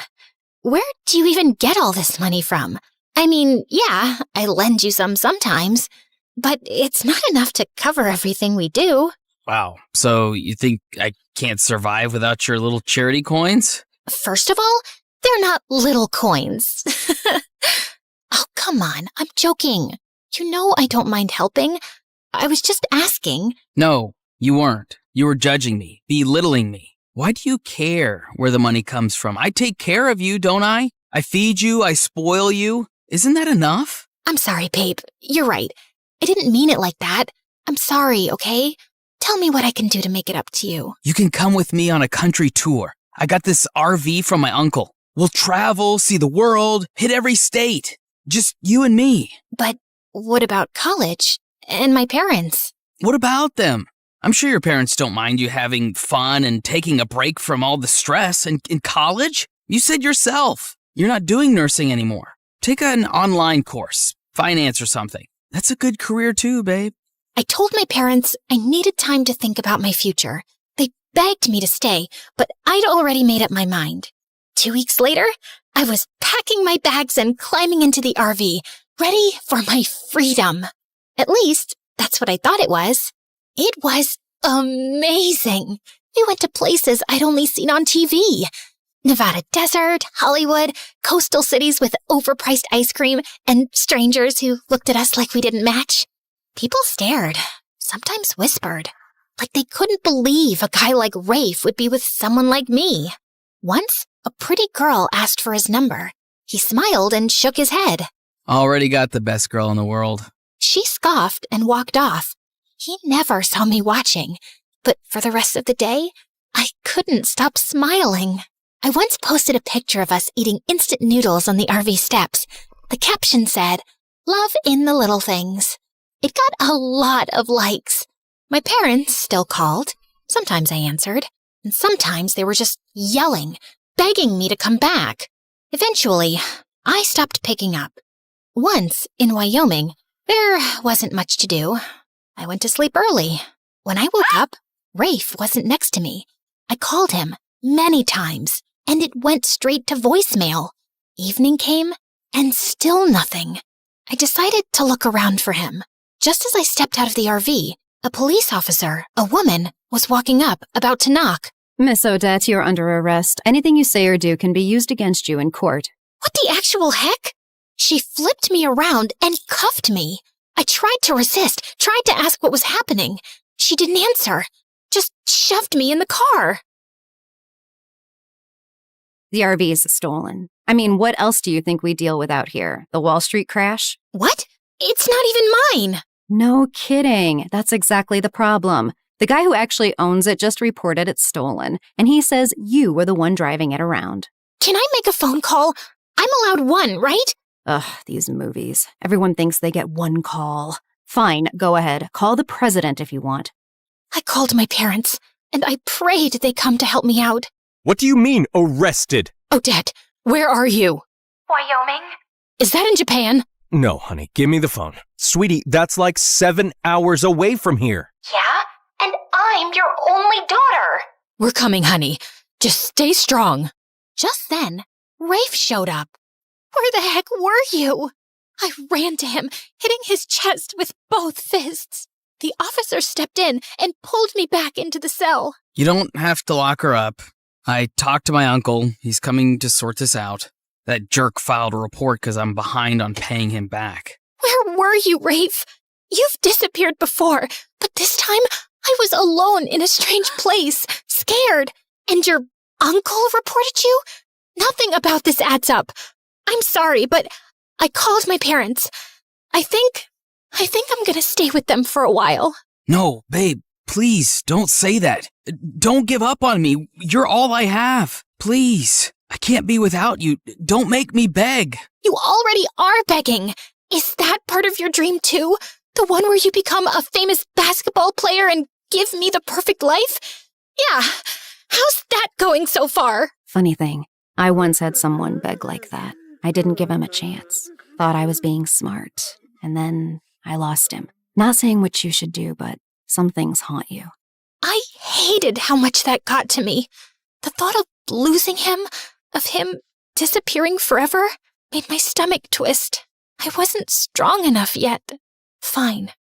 S1: where do you even get all this money from? I mean, yeah, I lend you some sometimes, but it's not enough to cover everything we do.
S7: Wow, so you think I can't survive without your little charity coins?
S1: First of all, they're not little coins. Oh, come on, I'm joking. You know I don't mind helping. I was just asking.
S7: No, you weren't. You were judging me, belittling me. Why do you care where the money comes from? I take care of you, don't I? I feed you, I spoil you. Isn't that enough?
S1: I'm sorry, babe. You're right. I didn't mean it like that. I'm sorry, okay? Tell me what I can do to make it up to you.
S7: You can come with me on a country tour. I got this RV from my uncle. We'll travel, see the world, hit every state. Just you and me.
S1: But what about college? And my parents?
S7: What about them? I'm sure your parents don't mind you having fun and taking a break from all the stress. And in college, you said yourself, you're not doing nursing anymore. Take an online course, finance or something. That's a good career too, babe.
S1: I told my parents I needed time to think about my future. They begged me to stay, but I'd already made up my mind. 2 weeks later, I was packing my bags and climbing into the RV, ready for my freedom. At least, that's what I thought it was. It was amazing. We went to places I'd only seen on TV. Nevada desert, Hollywood, coastal cities with overpriced ice cream, and strangers who looked at us like we didn't match. People stared, sometimes whispered, like they couldn't believe a guy like Rafe would be with someone like me. Once, a pretty girl asked for his number. He smiled and shook his head.
S7: Already got the best girl in the world.
S1: She scoffed and walked off. He never saw me watching, but for the rest of the day, I couldn't stop smiling. I once posted a picture of us eating instant noodles on the RV steps. The caption said, "Love in the little things." It got a lot of likes. My parents still called. Sometimes I answered, and sometimes they were just yelling, begging me to come back. Eventually, I stopped picking up. Once, in Wyoming, there wasn't much to do. I went to sleep early. When I woke up, Rafe wasn't next to me. I called him many times, and it went straight to voicemail. Evening came, and still nothing. I decided to look around for him. Just as I stepped out of the RV, a police officer, a woman, was walking up, about to knock.
S17: Miss Odette, you're under arrest. Anything you say or do can be used against you in court.
S1: What the actual heck? She flipped me around and cuffed me. I tried to resist, tried to ask what was happening. She didn't answer, just shoved me in the car.
S17: The RV is stolen. I mean, what else do you think we deal with out here? The Wall Street crash?
S1: What? It's not even mine.
S17: No kidding. That's exactly the problem. The guy who actually owns it just reported it's stolen, and he says you were the one driving it around.
S1: Can I make a phone call? I'm allowed one, right?
S17: Ugh, these movies. Everyone thinks they get one call. Fine, go ahead. Call the president if you want.
S1: I called my parents, and I prayed they come to help me out.
S10: What do you mean, arrested?
S1: Odette, where are you?
S4: Wyoming?
S1: Is that in Japan?
S10: No, honey, give me the phone. Sweetie, that's like 7 hours away from here.
S4: Yeah? And I'm your only daughter.
S1: We're coming, honey. Just stay strong. Just then, Rafe showed up. Where the heck were you? I ran to him, hitting his chest with both fists. The officer stepped in and pulled me back into the cell.
S7: You don't have to lock her up. I talked to my uncle. He's coming to sort this out. That jerk filed a report because I'm behind on paying him back.
S1: Where were you, Rafe? You've disappeared before, but this time I was alone in a strange place, scared. And your uncle reported you? Nothing about this adds up. I'm sorry, but I called my parents. I think I'm gonna stay with them for a while.
S7: No, babe, please don't say that. Don't give up on me. You're all I have. Please. I can't be without you. Don't make me beg.
S1: You already are begging. Is that part of your dream too? The one where you become a famous basketball player and give me the perfect life? Yeah. How's that going so far?
S17: Funny thing, I once had someone beg like that. I didn't give him a chance. Thought I was being smart. And then I lost him. Not saying what you should do, but some things haunt you.
S1: I hated how much that got to me. The thought of losing him, of him disappearing forever, made my stomach twist. I wasn't strong enough yet. Fine.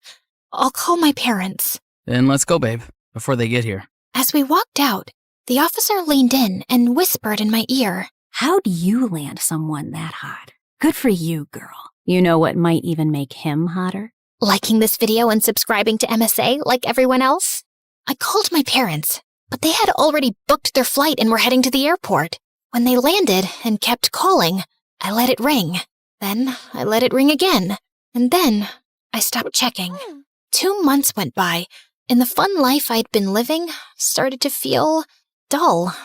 S1: I'll call my parents.
S7: Then let's go, babe, before they get here.
S1: As we walked out, the officer leaned in and whispered in my ear.
S17: How'd you land someone that hot? Good for you, girl. You know what might even make him hotter?
S1: Liking this video and subscribing to MSA like everyone else? I called my parents, but they had already booked their flight and were heading to the airport. When they landed and kept calling, I let it ring. Then I let it ring again. And then I stopped checking. 2 months went by, and the fun life I'd been living started to feel dull.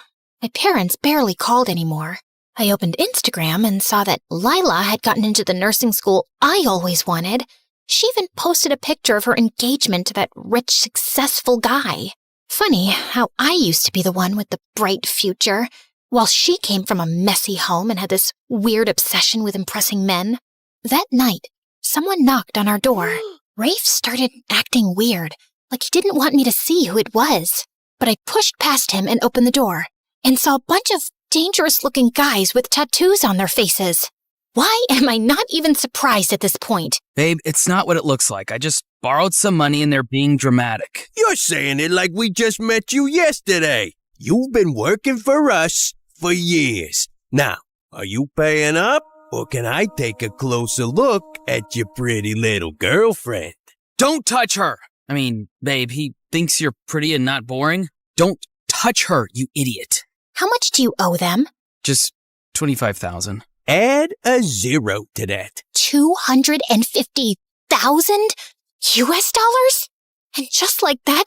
S1: My parents barely called anymore. I opened Instagram and saw that Lila had gotten into the nursing school I always wanted. She even posted a picture of her engagement to that rich, successful guy. Funny how I used to be the one with the bright future, while she came from a messy home and had this weird obsession with impressing men. That night, someone knocked on our door. Rafe started acting weird, like he didn't want me to see who it was. But I pushed past him and opened the door, and saw a bunch of dangerous-looking guys with tattoos on their faces. Why am I not even surprised at this point?
S7: Babe, it's not what it looks like. I just borrowed some money and they're being dramatic.
S13: You're saying it like we just met you yesterday. You've been working for us for years. Now, are you paying up, or can I take a closer look at your pretty little girlfriend?
S7: Don't touch her! I mean, babe, he thinks you're pretty and not boring. Don't touch her, you idiot.
S1: How much do you owe them?
S7: Just $25,000.
S13: Add a 0 to that.
S1: 250,000 US dollars? And just like that,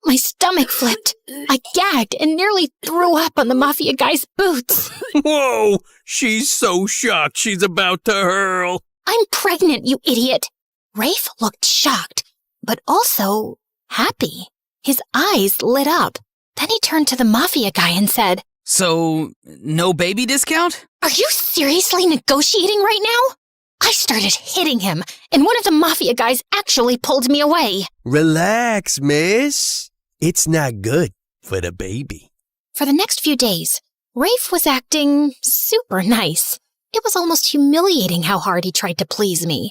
S1: my stomach flipped. I gagged and nearly threw up on the mafia guy's boots.
S13: Whoa! She's so shocked she's about to hurl.
S1: I'm pregnant, you idiot.
S5: Rafe looked shocked, but also happy. His eyes lit up. Then he turned to the mafia guy and said,
S7: So, no baby discount?
S5: "Are you seriously negotiating right now?" I started hitting him, and one of the mafia guys actually pulled me away.
S13: Relax, miss. It's not good for the baby.
S5: For the next few days, Rafe was acting super nice. It was almost humiliating how hard he tried to please me,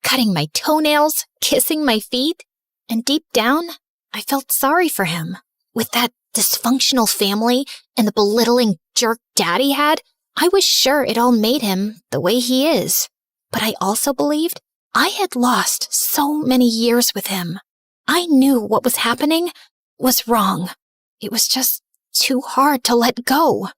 S5: cutting my toenails, kissing my feet, and deep down, I felt sorry for him. With that dysfunctional family and the belittling jerk dad he had, I was sure it all made him the way he is. But I also believed I had lost so many years with him. I knew what was happening was wrong. It was just too hard to let go.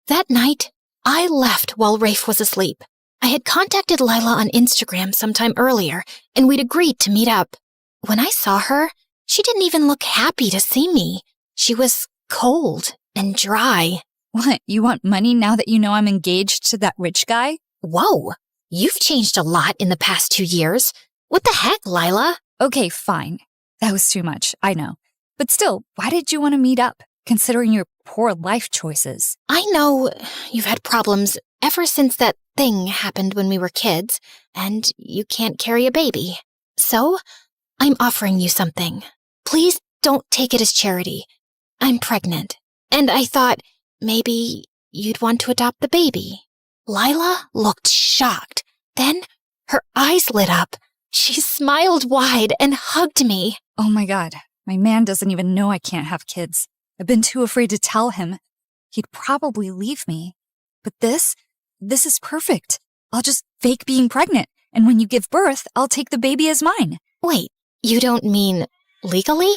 S5: That night, I left while Rafe was asleep. I had contacted Lila on Instagram sometime earlier, and we'd agreed to meet up. When I saw her, she didn't even look happy to see me. She was cold and dry.
S14: What, you want money now that you know I'm engaged to that rich guy?
S5: Whoa, you've changed a lot in the past 2 years. What the heck, Lila?
S14: Okay, fine. That was too much, I know. But still, why did you want to meet up, considering your poor life choices?
S5: I know you've had problems ever since that thing happened when we were kids, and you can't carry a baby. So, I'm offering you something. Please don't take it as charity. I'm pregnant, and I thought maybe you'd want to adopt the baby. Lila looked shocked. Then her eyes lit up. She smiled wide and hugged me.
S14: Oh my God, my man doesn't even know I can't have kids. I've been too afraid to tell him. He'd probably leave me. But this is perfect. I'll just fake being pregnant, and when you give birth, I'll take the baby as mine.
S5: Wait, you don't mean legally?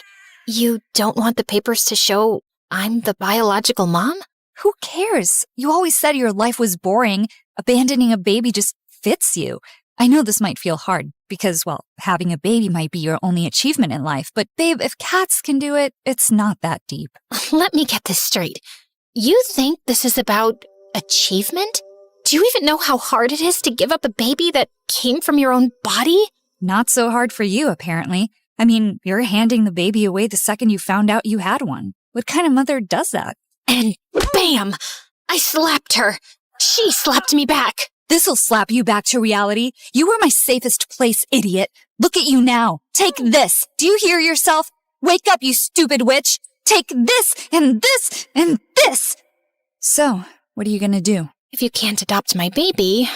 S5: You don't want the papers to show I'm the biological mom?
S14: Who cares? You always said your life was boring. Abandoning a baby just fits you. I know this might feel hard because, well, having a baby might be your only achievement in life. But babe, if cats can do it, it's not that deep.
S5: Let me get this straight. You think this is about achievement? Do you even know how hard it is to give up a baby that came from your own body?
S14: Not so hard for you, apparently. I mean, you're handing the baby away the second you found out you had one. What kind of mother does that?
S5: And bam! I slapped her. She slapped me back.
S14: This'll slap you back to reality. You were my safest place, idiot. Look at you now. Take this. Do you hear yourself? Wake up, you stupid witch. Take this and this and this. So, what are you gonna do?
S5: If you can't adopt my baby,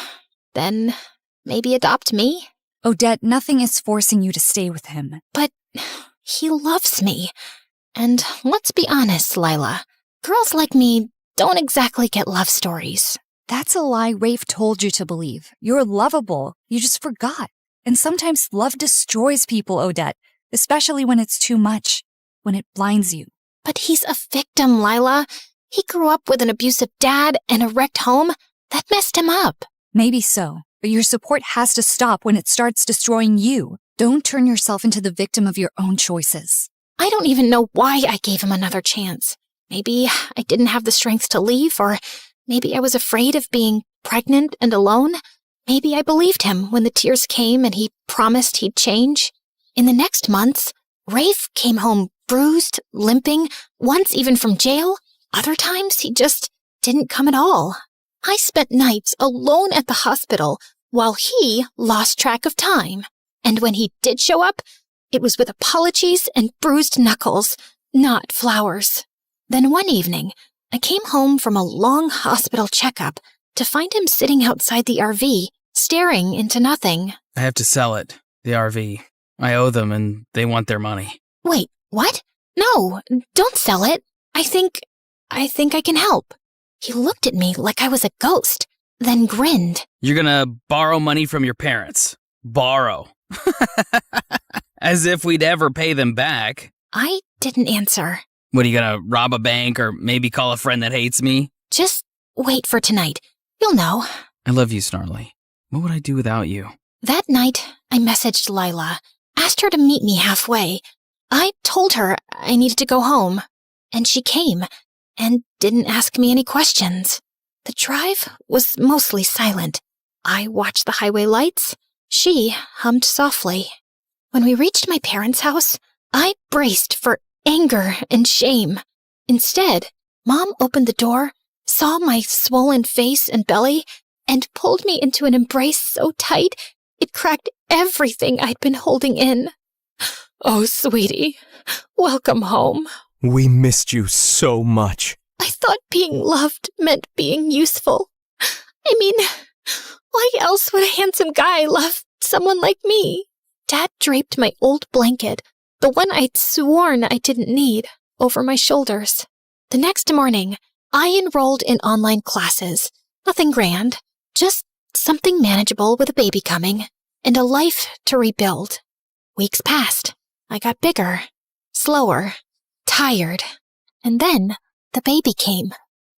S5: then maybe adopt me.
S14: Odette, nothing is forcing you to stay with him.
S5: But he loves me. And let's be honest, Lila. Girls like me don't exactly get love stories.
S14: That's a lie Rafe told you to believe. You're lovable. You just forgot. And sometimes love destroys people, Odette, especially when it's too much, when it blinds you.
S5: But he's a victim, Lila. He grew up with an abusive dad and a wrecked home. That messed him up.
S14: Maybe so, but your support has to stop when it starts destroying you. Don't turn yourself into the victim of your own choices.
S5: I don't even know why I gave him another chance. Maybe I didn't have the strength to leave, or maybe I was afraid of being pregnant and alone. Maybe I believed him when the tears came and he promised he'd change. In the next months, Rafe came home bruised, limping, once even from jail. Other times, he just didn't come at all. I spent nights alone at the hospital while he lost track of time. And when he did show up, it was with apologies and bruised knuckles, not flowers. Then one evening, I came home from a long hospital checkup to find him sitting outside the RV, staring into nothing.
S7: I have to sell it, the RV. I owe them and they want their money.
S5: Wait, what? No, don't sell it. I think I can help. He looked at me like I was a ghost, then grinned.
S7: You're gonna borrow money from your parents. Borrow. As if we'd ever pay them back.
S5: I didn't answer.
S7: What, are you gonna rob a bank or maybe call a friend that hates me?
S5: Just wait for tonight. You'll know.
S7: I love you, Snarly. What would I do without you?
S5: That night, I messaged Lila, asked her to meet me halfway. I told her I needed to go home, and she came and didn't ask me any questions. The drive was mostly silent. I watched the highway lights,
S1: She hummed softly. When we reached my parents' house, I braced for anger and shame. Instead, Mom opened the door, saw my swollen face and belly, and pulled me into an embrace so tight it cracked everything I'd been holding in. Oh, sweetie, welcome home.
S10: We missed you so much.
S1: I thought being loved meant being useful. I mean, why else would a handsome guy love someone like me? Dad draped my old blanket, the one I'd sworn I didn't need, over my shoulders. The next morning, I enrolled in online classes. Nothing grand, just something manageable with a baby coming, and a life to rebuild. Weeks passed. I got bigger, slower, tired, and then the baby came.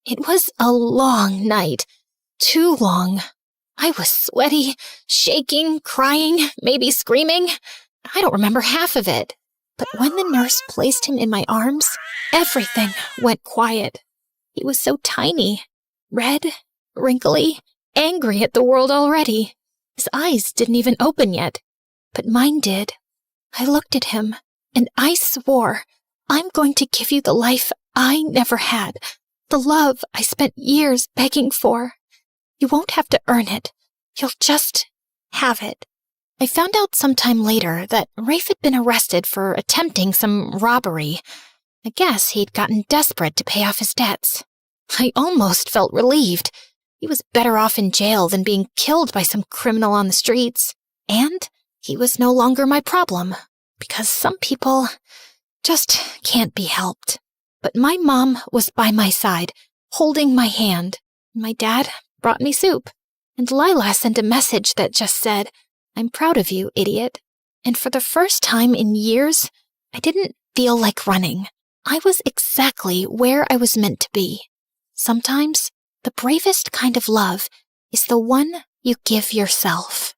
S1: It was a long night, too long. I was sweaty, shaking, crying, maybe screaming. I don't remember half of it. But when the nurse placed him in my arms, everything went quiet. He was so tiny, red, wrinkly, angry at the world already. His eyes didn't even open yet, but mine did. I looked at him, and I swore, I'm going to give you the life I never had, the love I spent years begging for. You won't have to earn it. You'll just have it. I found out sometime later that Rafe had been arrested for attempting some robbery. I guess he'd gotten desperate to pay off his debts. I almost felt relieved. He was better off in jail than being killed by some criminal on the streets. And he was no longer my problem, because some people just can't be helped. But my mom was by my side, holding my hand. My dad brought me soup, and Lila sent a message that just said, I'm proud of you, idiot. And for the first time in years, I didn't feel like running. I was exactly where I was meant to be. Sometimes, the bravest kind of love is the one you give yourself.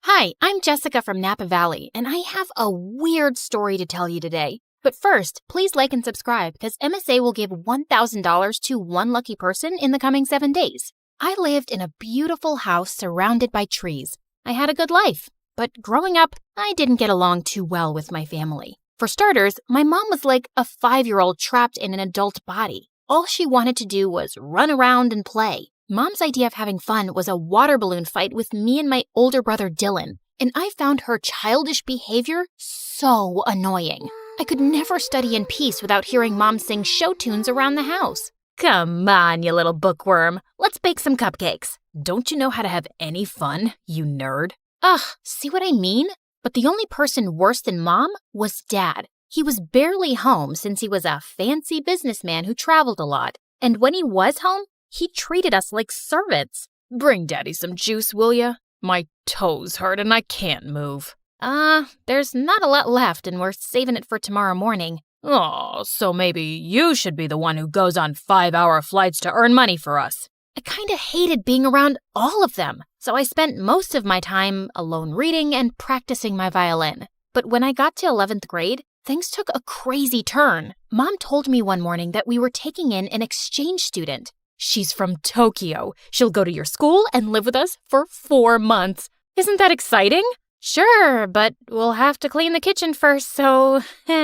S5: Hi, I'm Jessica from Napa Valley, and I have a weird story to tell you today. But first, please like and subscribe because MSA will give $1,000 to one lucky person in the coming 7 days. I lived in a beautiful house surrounded by trees. I had a good life, but growing up, I didn't get along too well with my family. For starters, my mom was like a 5-year-old trapped in an adult body. All she wanted to do was run around and play. Mom's idea of having fun was a water balloon fight with me and my older brother Dylan, and I found her childish behavior so annoying. I could never study in peace without hearing Mom sing show tunes around the house. Come on, you little bookworm. Let's bake some cupcakes. Don't you know how to have any fun, you nerd? Ugh, see what I mean? But the only person worse than Mom was Dad. He was barely home since he was a fancy businessman who traveled a lot. And when he was home, he treated us like servants.
S2: Bring Daddy some juice, will ya? My toes hurt and I can't move.
S5: There's not a lot left and we're saving it for tomorrow morning.
S2: Oh, so maybe you should be the one who goes on 5-hour flights to earn money for us.
S5: I kinda hated being around all of them, so I spent most of my time alone reading and practicing my violin. But when I got to 11th grade, things took a crazy turn. Mom told me one morning that we were taking in an exchange student.
S2: She's from Tokyo. She'll go to your school and live with us for 4 months. Isn't that exciting?
S5: Sure, but we'll have to clean the kitchen first so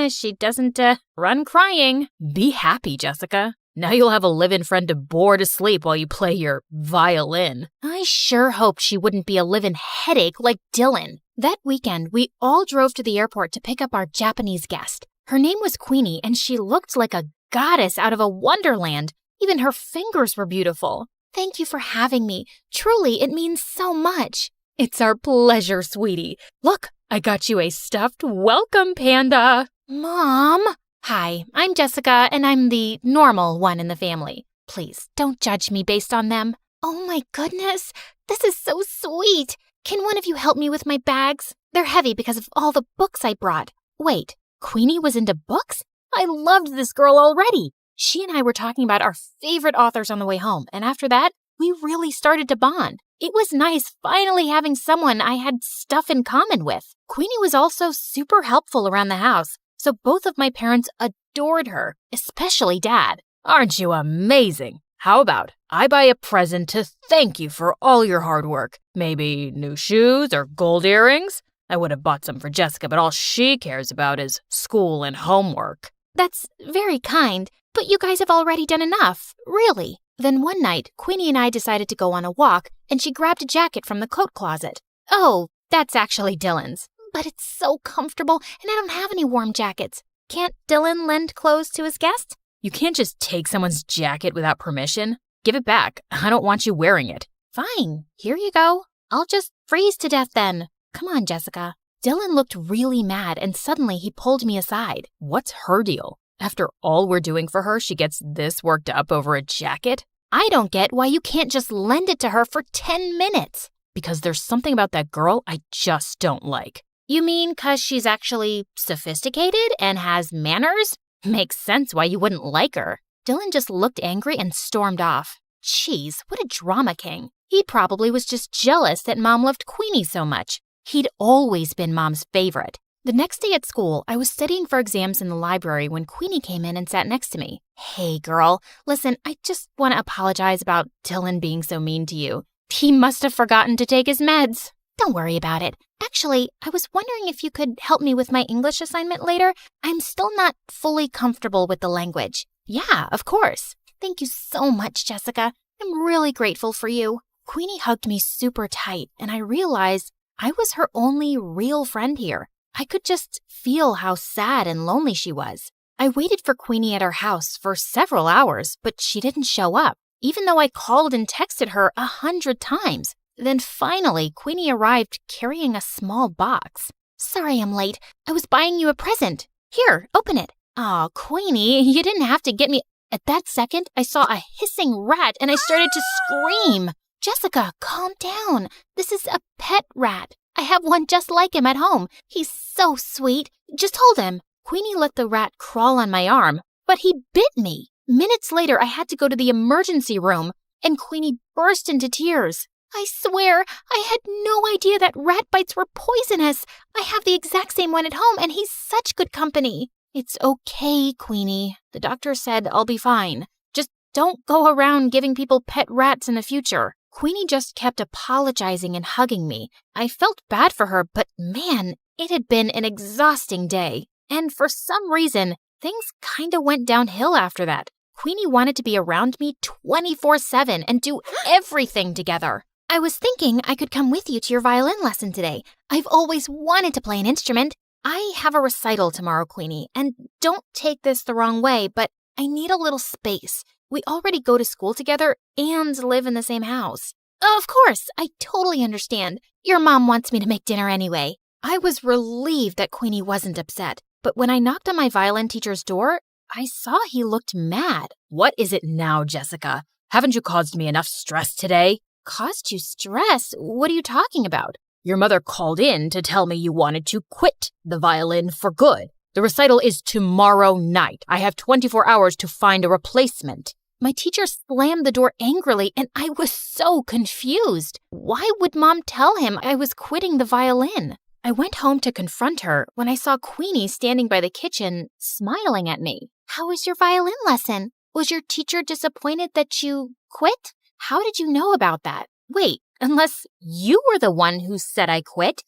S5: she doesn't run crying.
S2: Be happy, Jessica. Now you'll have a live-in friend to bore to sleep while you play your violin.
S5: I sure hoped she wouldn't be a live-in headache like Dylan. That weekend, we all drove to the airport to pick up our Japanese guest. Her name was Queenie, and she looked like a goddess out of a wonderland. Even her fingers were beautiful. Thank you for having me. Truly, it means so much.
S2: It's our pleasure, sweetie. Look, I got you a stuffed welcome panda.
S5: Mom? Hi, I'm Jessica, and I'm the normal one in the family. Please, don't judge me based on them. Oh my goodness, this is so sweet. Can one of you help me with my bags? They're heavy because of all the books I brought. Wait, Queenie was into books? I loved this girl already. She and I were talking about our favorite authors on the way home, and after that, we really started to bond. It was nice finally having someone I had stuff in common with. Queenie was also super helpful around the house,
S1: so both of my parents adored her, especially Dad.
S2: Aren't you amazing? How about I buy a present to thank you for all your hard work? Maybe new shoes or gold earrings? I would have bought some for Jessica, but all she cares about is school and homework.
S1: That's very kind, but you guys have already done enough, really. Then one night, Queenie and I decided to go on a walk, and she grabbed a jacket from the coat closet. Oh, that's actually Dylan's. But it's so comfortable, and I don't have any warm jackets. Can't Dylan lend clothes to his guest?
S2: You can't just take someone's jacket without permission. Give it back. I don't want you wearing it.
S1: Fine, here you go. I'll just freeze to death then. Come on, Jessica. Dylan looked really mad, and suddenly he pulled me aside.
S2: What's her deal? After all we're doing for her, she gets this worked up over a jacket?
S1: I don't get why you can't just lend it to her for 10 minutes.
S2: Because there's something about that girl I just don't like.
S1: You mean 'cause she's actually sophisticated and has manners? Makes sense why you wouldn't like her. Dylan just looked angry and stormed off. Jeez, what a drama king. He probably was just jealous that Mom loved Queenie so much. He'd always been Mom's favorite. The next day at school, I was studying for exams in the library when Queenie came in and sat next to me. Hey, girl, listen, I just want to apologize about Dylan being so mean to you. He must have forgotten to take his meds. Don't worry about it. Actually, I was wondering if you could help me with my English assignment later. I'm still not fully comfortable with the language. Yeah, of course. Thank you so much, Jessica. I'm really grateful for you. Queenie hugged me super tight, and I realized I was her only real friend here. I could just feel how sad and lonely she was. I waited for Queenie at her house for several hours, but she didn't show up, even though I called and texted her 100 times. Then finally, Queenie arrived carrying a small box. Sorry I'm late. I was buying you a present. Here, open it. Aw, Queenie, you didn't have to get me. At that second, I saw a hissing rat and I started to scream. Jessica, calm down. This is a pet rat. I have one just like him at home. He's so sweet. Just hold him. Queenie let the rat crawl on my arm, but he bit me. Minutes later, I had to go to the emergency room, and Queenie burst into tears. I swear, I had no idea that rat bites were poisonous. I have the exact same one at home, and he's such good company. It's okay, Queenie. The doctor said I'll be fine. Just don't go around giving people pet rats in the future. Queenie just kept apologizing and hugging me. I felt bad for her, but man, it had been an exhausting day. And for some reason, things kinda went downhill after that. Queenie wanted to be around me 24/7 and do everything together. I was thinking I could come with you to your violin lesson today. I've always wanted to play an instrument. I have a recital tomorrow, Queenie, and don't take this the wrong way, but I need a little space. We already go to school together and live in the same house. Of course, I totally understand. Your mom wants me to make dinner anyway. I was relieved that Queenie wasn't upset, but when I knocked on my violin teacher's door, I saw he looked mad.
S2: What is it now, Jessica? Haven't you caused me enough stress today?
S1: Caused you stress? What are you talking about?
S2: Your mother called in to tell me you wanted to quit the violin for good. The recital is tomorrow night. I have 24 hours to find a replacement.
S1: My teacher slammed the door angrily, and I was so confused. Why would Mom tell him I was quitting the violin? I went home to confront her when I saw Queenie standing by the kitchen, smiling at me. How was your violin lesson? Was your teacher disappointed that you quit? How did you know about that? Wait, unless you were the one who said I quit?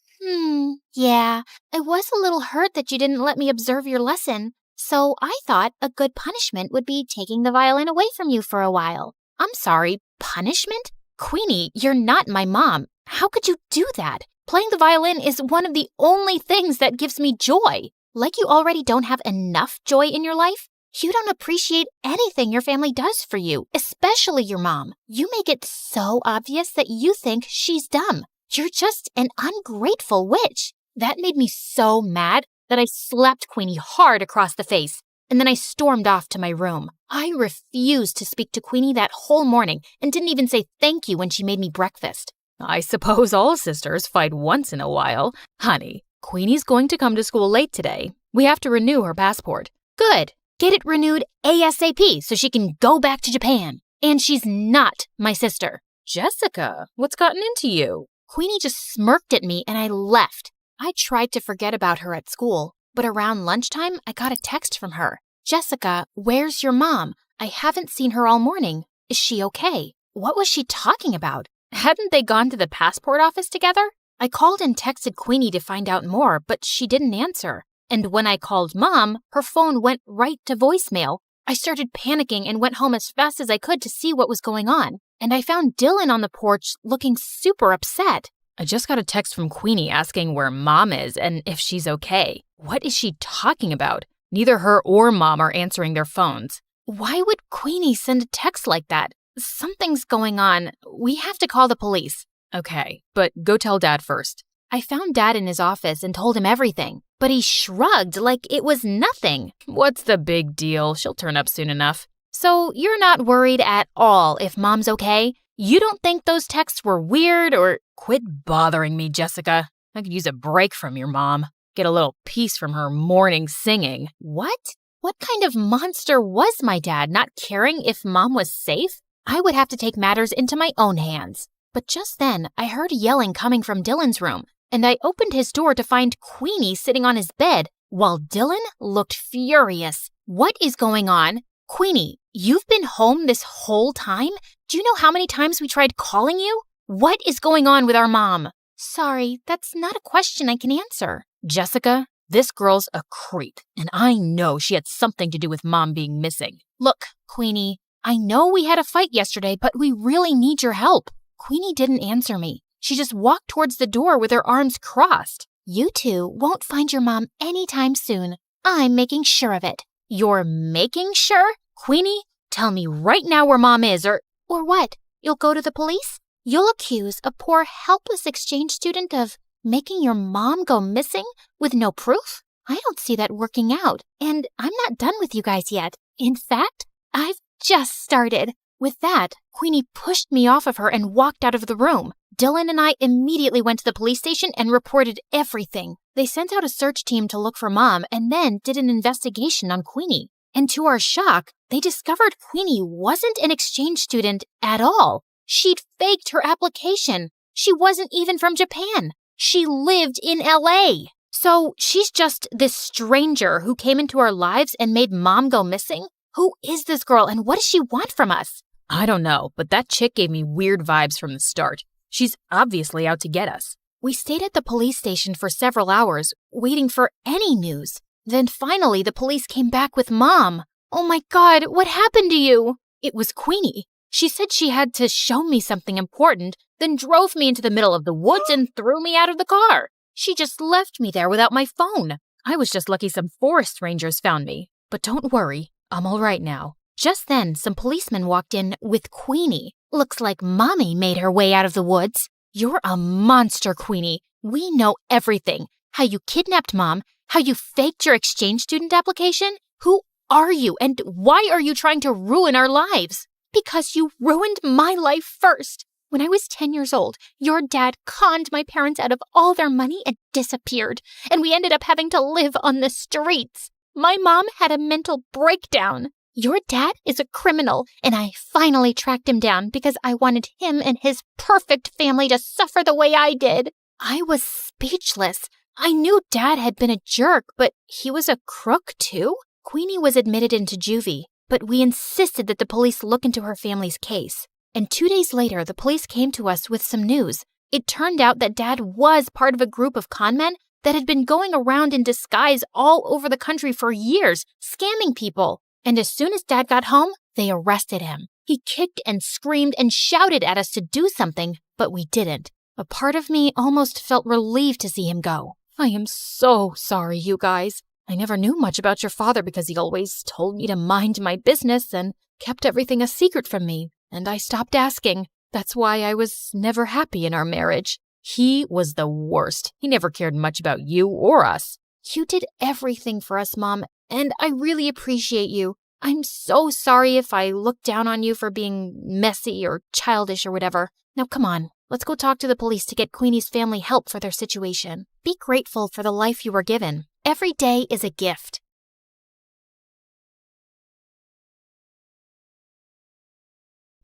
S1: Yeah, I was a little hurt that you didn't let me observe your lesson. So I thought a good punishment would be taking the violin away from you for a while. I'm sorry, punishment? Queenie, you're not my mom. How could you do that? Playing the violin is one of the only things that gives me joy. Like you already don't have enough joy in your life? You don't appreciate anything your family does for you, especially your mom. You make it so obvious that you think she's dumb. You're just an ungrateful witch. That made me so mad that I slapped Queenie hard across the face, and then I stormed off to my room. I refused to speak to Queenie that whole morning and didn't even say thank you when she made me breakfast.
S2: I suppose all sisters fight once in a while. Honey, Queenie's going to come to school late today. We have to renew her passport.
S1: Good. Get it renewed ASAP so she can go back to Japan. And she's not my sister.
S2: Jessica, what's gotten into you?
S1: Queenie just smirked at me and I left. I tried to forget about her at school, But around lunchtime, I got a text from her. Jessica, where's your mom? I haven't seen her all morning. Is she okay? What was she talking about? Hadn't they gone to the passport office together? I called and texted Queenie to find out more, but she didn't answer. And when I called Mom, her phone went right to voicemail. I started panicking and went home as fast as I could to see what was going on. And I found Dylan on the porch looking super upset.
S2: I just got a text from Queenie asking where Mom is and if she's okay. What is she talking about? Neither her or Mom are answering their phones.
S1: Why would Queenie send a text like that? Something's going on. We have to call the police.
S2: Okay, but go tell Dad first.
S1: I found Dad in his office and told him everything, but he shrugged like it was nothing.
S2: What's the big deal? She'll turn up soon enough.
S1: So you're not worried at all if Mom's okay? You don't think those texts were weird or...
S2: Quit bothering me, Jessica. I could use a break from your mom. Get a little peace from her morning singing.
S1: What? What kind of monster was my dad, not caring if Mom was safe? I would have to take matters into my own hands. But just then, I heard yelling coming from Dylan's room, and I opened his door to find Queenie sitting on his bed, while Dylan looked furious. What is going on? Queenie, you've been home this whole time? Do you know how many times we tried calling you? What is going on with our mom? Sorry, that's not a question I can answer.
S2: Jessica, this girl's a creep, and I know she had something to do with Mom being missing.
S1: Look, Queenie, I know we had a fight yesterday, but we really need your help. Queenie didn't answer me. She just walked towards the door with her arms crossed. You two won't find your mom anytime soon. I'm making sure of it. You're making sure? Queenie, tell me right now where Mom is, or what? You'll go to the police? You'll accuse a poor, helpless exchange student of making your mom go missing with no proof? I don't see that working out, and I'm not done with you guys yet. In fact, I've just started. With that, Queenie pushed me off of her and walked out of the room. Dylan and I immediately went to the police station and reported everything. They sent out a search team to look for Mom and then did an investigation on Queenie. And to our shock, they discovered Queenie wasn't an exchange student at all. She'd faked her application. She wasn't even from Japan. She lived in LA. So she's just this stranger who came into our lives and made Mom go missing? Who is this girl and what does she want from us?
S2: I don't know, but that chick gave me weird vibes from the start. She's obviously out to get us.
S1: We stayed at the police station for several hours, waiting for any news. Then finally, the police came back with Mom. Oh my God, what happened to you? It was Queenie. She said she had to show me something important, then drove me into the middle of the woods and threw me out of the car. She just left me there without my phone.
S2: I was just lucky some forest rangers found me. But don't worry, I'm all right now.
S1: Just then, some policemen walked in with Queenie. Looks like Mommy made her way out of the woods. You're a monster, Queenie. We know everything. How you kidnapped Mom, how you faked your exchange student application. Who are you and why are you trying to ruin our lives? Because you ruined my life first. When I was 10 years old, your dad conned my parents out of all their money and disappeared, and we ended up having to live on the streets. My mom had a mental breakdown. Your dad is a criminal, and I finally tracked him down because I wanted him and his perfect family to suffer the way I did. I was speechless. I knew Dad had been a jerk, but he was a crook too? Queenie was admitted into juvie, but we insisted that the police look into her family's case. And 2 days later, the police came to us with some news. It turned out that Dad was part of a group of con men that had been going around in disguise all over the country for years, scamming people. And as soon as Dad got home, they arrested him. He kicked and screamed and shouted at us to do something, but we didn't. A part of me almost felt relieved to see him go. I am so sorry, you guys. I never knew much about your father because he always told me to mind my business and kept everything a secret from me, and I stopped asking. That's why I was never happy in our marriage.
S2: He was the worst. He never cared much about you or us.
S1: You did everything for us, Mom, and I really appreciate you. I'm so sorry if I looked down on you for being messy or childish or whatever. Now come on, let's go talk to the police to get Queenie's family help for their situation. Be grateful for the life you were given. Every day is a gift.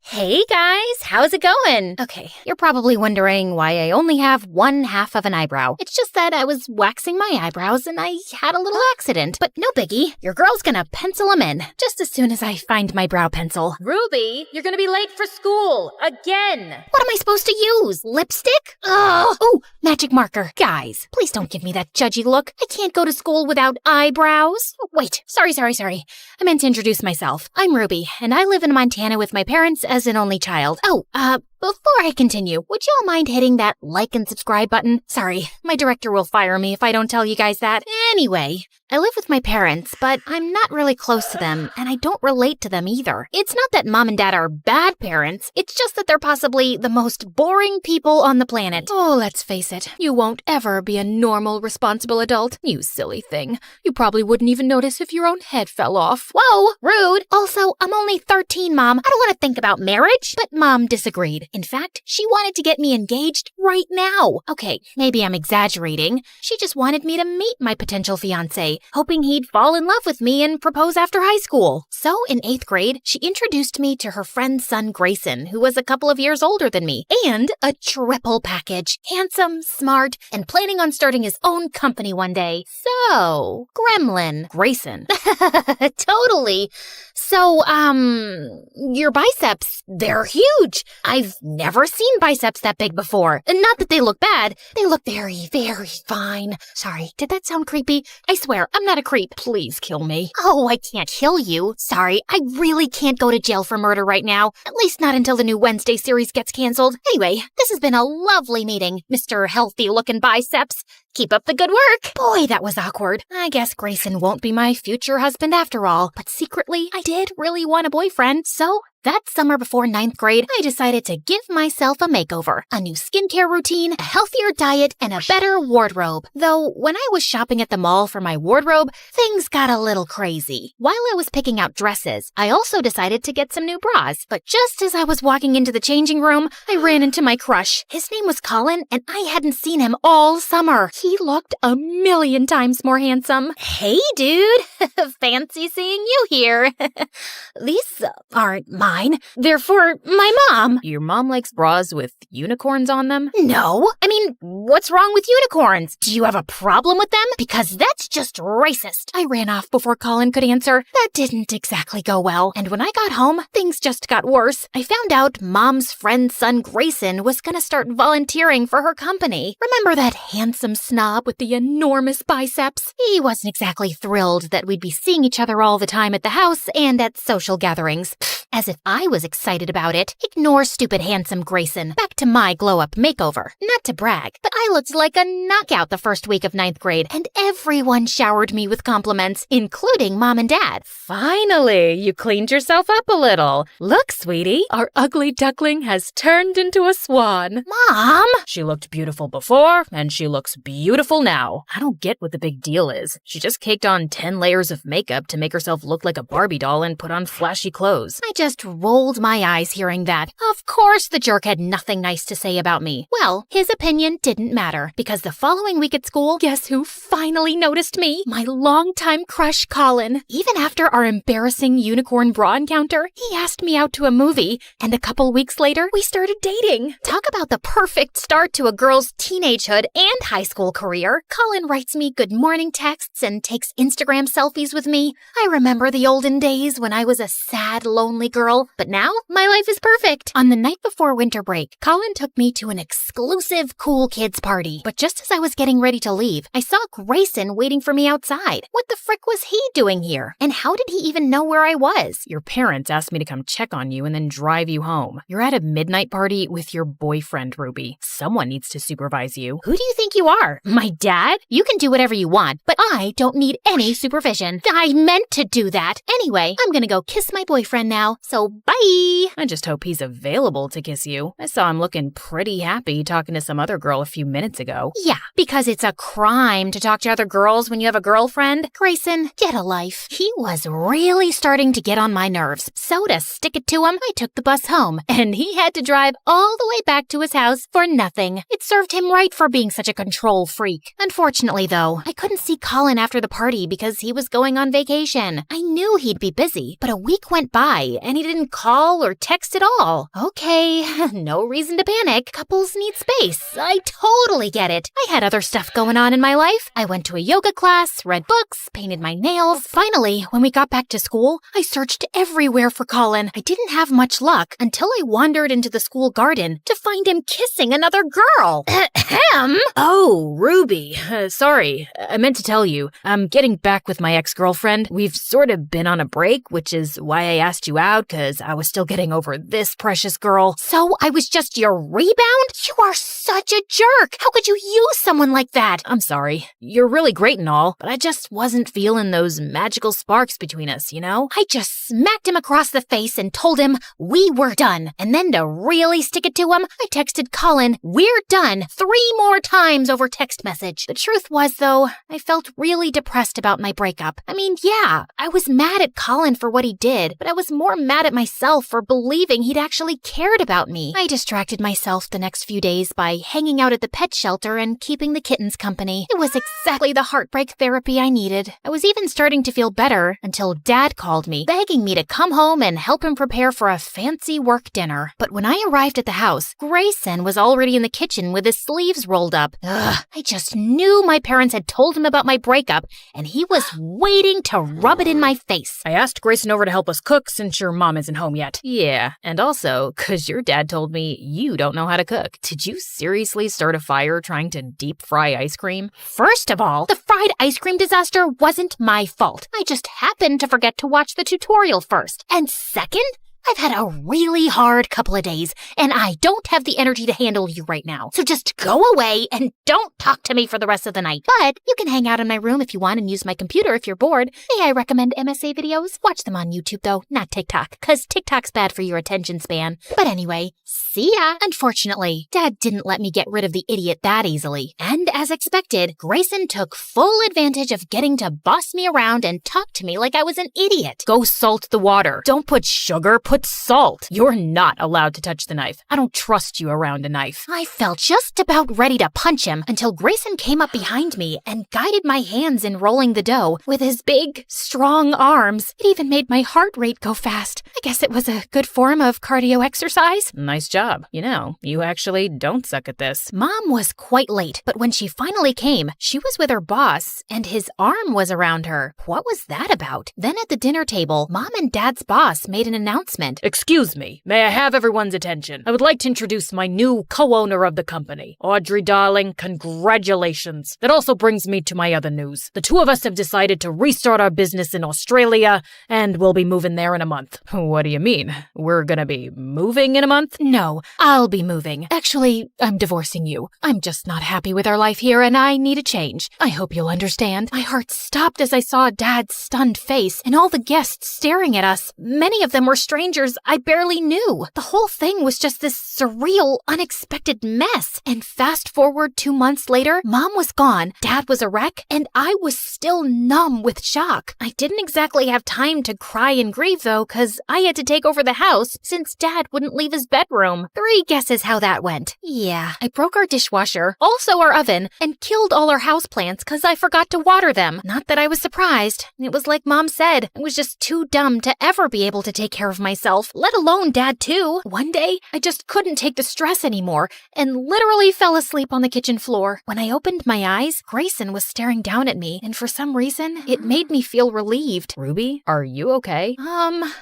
S1: Hey guys, how's it going? Okay, you're probably wondering why I only have one half of an eyebrow. It's just that
S5: said I was waxing my eyebrows and I had a little accident. But no biggie. Your girl's gonna pencil them in just as soon as I find my brow pencil.
S2: Ruby, you're gonna be late for school. Again.
S5: What am I supposed to use? Lipstick? Ugh. Oh, magic marker. Guys, please don't give me that judgy look. I can't go to school without eyebrows. Oh, wait, sorry. I meant to introduce myself. I'm Ruby, and I live in Montana with my parents as an only child. Before I continue, would y'all mind hitting that like and subscribe button? Sorry, my director will fire me if I don't tell you guys that. Anyway, I live with my parents, but I'm not really close to them, and I don't relate to them either. It's not that mom and dad are bad parents, it's just that they're possibly the most boring people on the planet.
S2: Oh, let's face it, you won't ever be a normal, responsible adult, you silly thing. You probably wouldn't even notice if your own head fell off.
S5: Whoa, rude. Also, I'm only 13, Mom. I don't want to think about marriage. But Mom disagreed. In fact, she wanted to get me engaged right now. Okay, maybe I'm exaggerating. She just wanted me to meet my potential fiancé, hoping he'd fall in love with me and propose after high school. So in 8th grade, she introduced me to her friend's son, Grayson, who was a couple of years older than me, and a triple package. Handsome, smart, and planning on starting his own company one day. So, Gremlin.
S2: Grayson.
S5: Totally. So, your biceps, they're huge. I've never seen biceps that big before. Not that they look bad. They look very, very fine. Sorry, did that sound creepy? I swear, I'm not a creep.
S2: Please kill me.
S5: Oh, I can't kill you. Sorry, I really can't go to jail for murder right now. At least not until the new Wednesday series gets canceled. Anyway, this has been a lovely meeting, Mr. Healthy-looking biceps. Keep up the good work. Boy, that was awkward. I guess Grayson won't be my future husband after all. But secretly, I did really want a boyfriend, so that summer before 9th grade, I decided to give myself a makeover. A new skincare routine, a healthier diet, and a better wardrobe. Though, when I was shopping at the mall for my wardrobe, things got a little crazy. While I was picking out dresses, I also decided to get some new bras. But just as I was walking into the changing room, I ran into my crush. His name was Colin, and I hadn't seen him all summer. He looked a million times more handsome. Hey, dude. Fancy seeing you here. These aren't mine. They're for my mom.
S2: Your mom likes bras with unicorns on them?
S5: No. I mean, what's wrong with unicorns? Do you have a problem with them? Because that's just racist. I ran off before Colin could answer. That didn't exactly go well. And when I got home, things just got worse. I found out Mom's friend's son Grayson was gonna start volunteering for her company. Remember that handsome snob with the enormous biceps? He wasn't exactly thrilled that we'd be seeing each other all the time at the house and at social gatherings. As if I was excited about it. Ignore stupid handsome Grayson. Back to my glow-up makeover. Not to brag, but I looked like a knockout the first week of 9th grade, and everyone showered me with compliments, including Mom and Dad.
S2: Finally, you cleaned yourself up a little. Look, sweetie, our ugly duckling has turned into a swan.
S5: Mom!
S2: She looked beautiful before, and she looks beautiful now. I don't get what the big deal is. She just caked on 10 layers of makeup to make herself look like a Barbie doll and put on flashy clothes.
S5: I just rolled my eyes hearing that. Of course the jerk had nothing nice to say about me. Well, his opinion didn't matter, because the following week at school, guess who finally noticed me? My longtime crush, Colin. Even after our embarrassing unicorn bra encounter, he asked me out to a movie, and a couple weeks later, we started dating. Talk about the perfect start to a girl's teenagehood and high school career. Colin writes me good morning texts and takes Instagram selfies with me. I remember the olden days when I was a sad, lonely girl, but now my life is perfect. On the night before winter break, Colin took me to an exclusive cool kids party. But just as I was getting ready to leave, I saw Grayson waiting for me outside. What the frick was he doing here? And how did he even know where I was?
S2: Your parents asked me to come check on you and then drive you home. You're at a midnight party with your boyfriend, Ruby. Someone needs to supervise you.
S5: Who do you think you are? My dad? You can do whatever you want, but I don't need any supervision. I meant to do that. Anyway, I'm gonna go kiss my boyfriend now, so bye!
S2: I just hope he's available to kiss you. I saw him looking pretty happy talking to some other girl a few minutes ago.
S5: Yeah, because it's a crime to talk to other girls when you have a girlfriend. Grayson, get a life. He was really starting to get on my nerves. So to stick it to him, I took the bus home, and he had to drive all the way back to his house for nothing. It served him right for being such a control freak. Unfortunately, though, I couldn't see Colin after the party because he was going on vacation. I knew he'd be busy, but a week went by, and he didn't call or text at all. Okay, no reason to panic. Couples need space. I totally get it. I had other stuff going on in my life. I went to a yoga class, read books, painted my nails. Finally, when we got back to school, I searched everywhere for Colin. I didn't have much luck until I wandered into the school garden to find him kissing another girl. Ahem.
S2: Oh, Ruby. Sorry, I meant to tell you. I'm getting back with my ex-girlfriend. We've sort of been on a break, which is why I asked you out, because I was still getting over this precious girl.
S5: So I was just your rebound? You are such a jerk. How could you use someone like that?
S2: I'm sorry. You're really great and all, but I just wasn't feeling those magical sparks between us, you know?
S5: I just smacked him across the face and told him we were done. And then to really stick it to him, I texted Colin, "We're done," 3 more times over text message. The truth was, though, I felt really depressed about my breakup. I mean, yeah, I was mad at Colin for what he did, but I was more mad at myself for believing he'd actually cared about me. I distracted myself the next few days by hanging out at the pet shelter and keeping the kittens company. It was exactly the heartbreak therapy I needed. I was even starting to feel better until Dad called me, begging me to come home and help him prepare for a fancy work dinner. But when I arrived at the house, Grayson was already in the kitchen with his sleeves rolled up. Ugh, I just knew my parents had told him about my breakup, and he was waiting to rub it in my face.
S2: I asked Grayson over to help us cook since your mom isn't home yet. Yeah, and also, because your dad told me you don't know how to cook. Did you seriously start a fire trying to deep fry ice cream?
S5: First of all, the fried ice cream disaster wasn't my fault. I just happened to forget to watch the tutorial first. And second, I've had a really hard couple of days, and I don't have the energy to handle you right now. So just go away and don't talk to me for the rest of the night. But you can hang out in my room if you want and use my computer if you're bored. May I recommend MSA videos? Watch them on YouTube, though, not TikTok, because TikTok's bad for your attention span. But anyway, see ya. Unfortunately, Dad didn't let me get rid of the idiot that easily. And as expected, Grayson took full advantage of getting to boss me around and talk to me like I was an idiot.
S2: Go salt the water. Don't put sugar, put salt. You're not allowed to touch the knife. I don't trust you around a knife.
S5: I felt just about ready to punch him until Grayson came up behind me and guided my hands in rolling the dough with his big, strong arms. It even made my heart rate go fast. I guess it was a good form of cardio exercise.
S2: Nice job. You know, you actually don't suck at this.
S5: Mom was quite late, but when she finally came, she was with her boss, and his arm was around her. What was that about? Then at the dinner table, Mom and Dad's boss made an announcement.
S2: Excuse me, may I have everyone's attention? I would like to introduce my new co-owner of the company. Audrey, darling, congratulations. That also brings me to my other news. The two of us have decided to restart our business in Australia, and we'll be moving there in a month. What do you mean? We're gonna be moving in a month?
S5: No, I'll be moving. Actually, I'm divorcing you. I'm just not happy with our life here, and I need a change. I hope you'll understand. My heart stopped as I saw Dad's stunned face and all the guests staring at us. Many of them were strangers I barely knew. The whole thing was just this surreal, unexpected mess. And fast forward 2 months later, Mom was gone, Dad was a wreck, and I was still numb with shock. I didn't exactly have time to cry and grieve, though, because I had to take over the house since Dad wouldn't leave his bedroom. 3 guesses how that went. Yeah, I broke our dishwasher, also our oven, and killed all our houseplants because I forgot to water them. Not that I was surprised. It was like Mom said, I was just too dumb to ever be able to take care of myself, let alone Dad too. One day, I just couldn't take the stress anymore and literally fell asleep on the kitchen floor. When I opened my eyes, Grayson was staring down at me, and for some reason, it made me feel relieved.
S2: Ruby, are you okay?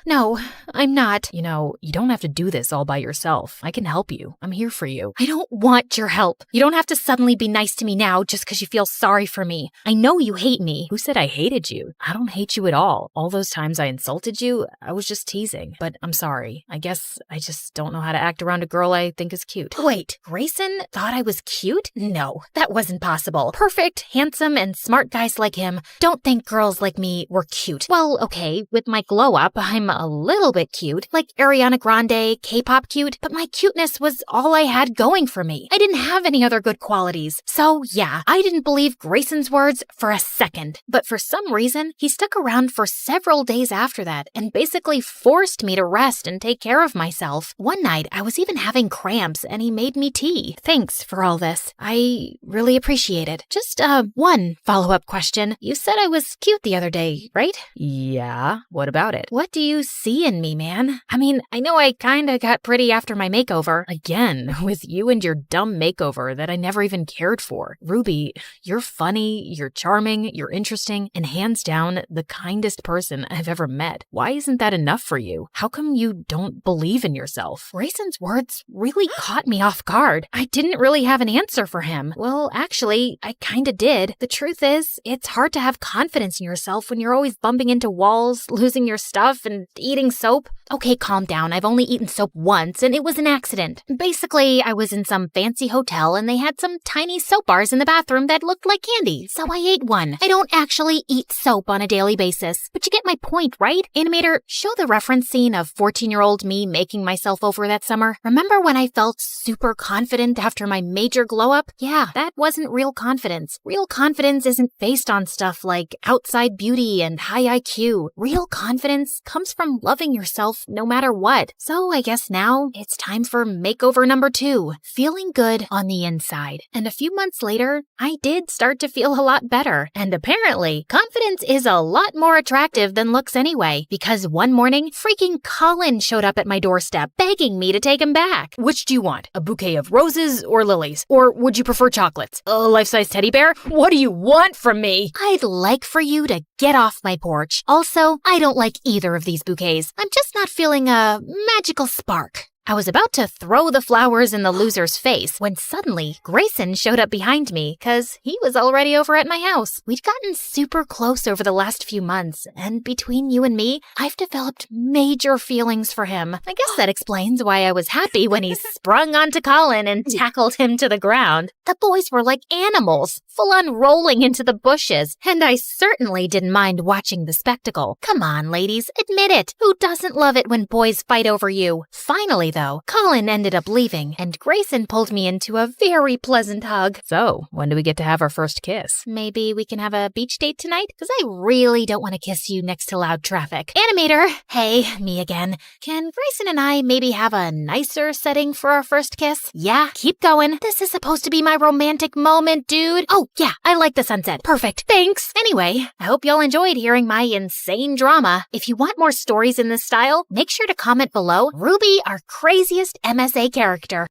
S5: No, I'm not.
S2: You know, you don't have to do this all by yourself. I can help you. I'm here for you.
S5: I don't want your help. You don't have to suddenly be nice to me now just because you feel sorry for me. I know you hate me.
S2: Who said I hated you? I don't hate you at all. All those times I insulted you, I was just teasing. But I'm sorry. I guess I just don't know how to act around a girl I think is cute.
S5: Wait, Grayson thought I was cute? No, that wasn't possible. Perfect, handsome, and smart guys like him don't think girls like me were cute. Well, okay, with my glow up, I'm a little bit cute, like Ariana Grande, K-pop cute, but my cuteness was all I had going for me. I didn't have any other good qualities. So yeah, I didn't believe Grayson's words for a second. But for some reason, he stuck around for several days after that and basically forced me
S1: to rest and take care of myself. One night, I was even having cramps and he made me tea. Thanks for all this. I really appreciate it. Just, one follow-up question. You said I was cute the other day, right?
S2: Yeah, what about it?
S1: What do you see in me, man? I mean, I know I kinda got pretty after my makeover.
S2: Again, with you and your dumb makeover that I never even cared for. Ruby, you're funny, you're charming, you're interesting, and hands down, the kindest person I've ever met. Why isn't that enough for you? How come you don't believe in yourself?
S1: Grayson's words really caught me off guard. I didn't really have an answer for him. Well, actually, I kinda did. The truth is, it's hard to have confidence in yourself when you're always bumping into walls, losing your stuff, and eating soap. Okay, calm down. I've only eaten soap once, and it was an accident. Basically, I was in some fancy hotel, and they had some tiny soap bars in the bathroom that looked like candy, so I ate one. I don't actually eat soap on a daily basis, but you get my point, right? Animator, show the reference scene of 14-year-old me making myself over that summer. Remember when I felt super confident after my major glow-up? Yeah, that wasn't real confidence. Real confidence isn't based on stuff like outside beauty and high IQ. Real confidence comes from loving yourself no matter what. So I guess now it's time for makeover number 2, feeling good on the inside. And a few months later, I did start to feel a lot better. And apparently, confidence is a lot more attractive than looks anyway, because one morning, freaking Colin showed up at my doorstep begging me to take him back.
S2: Which do you want? A bouquet of roses or lilies? Or would you prefer chocolates? A life-size teddy bear? What do you want from me?
S1: I'd like for you to get off my porch. Also, I don't like either of these bouquets. I'm just not feeling a magical spark. I was about to throw the flowers in the loser's face when suddenly Grayson showed up behind me because he was already over at my house. We'd gotten super close over the last few months, and between you and me, I've developed major feelings for him. I guess that explains why I was happy when he sprung onto Colin and tackled him to the ground. The boys were like animals, full-on rolling into the bushes, and I certainly didn't mind watching the spectacle. Come on, ladies, admit it. Who doesn't love it when boys fight over you? Finally, though, Colin ended up leaving, and Grayson pulled me into a very pleasant hug.
S2: So, when do we get to have our first kiss?
S1: Maybe we can have a beach date tonight? Because I really don't want to kiss you next to loud traffic. Animator! Hey, me again. Can Grayson and I maybe have a nicer setting for our first kiss? Yeah, keep going. This is supposed to be my romantic moment, dude. Oh, yeah, I like the sunset. Perfect. Thanks. Anyway, I hope y'all enjoyed hearing my insane drama. If you want more stories in this style, make sure to comment below. Ruby, our craziest MSA character.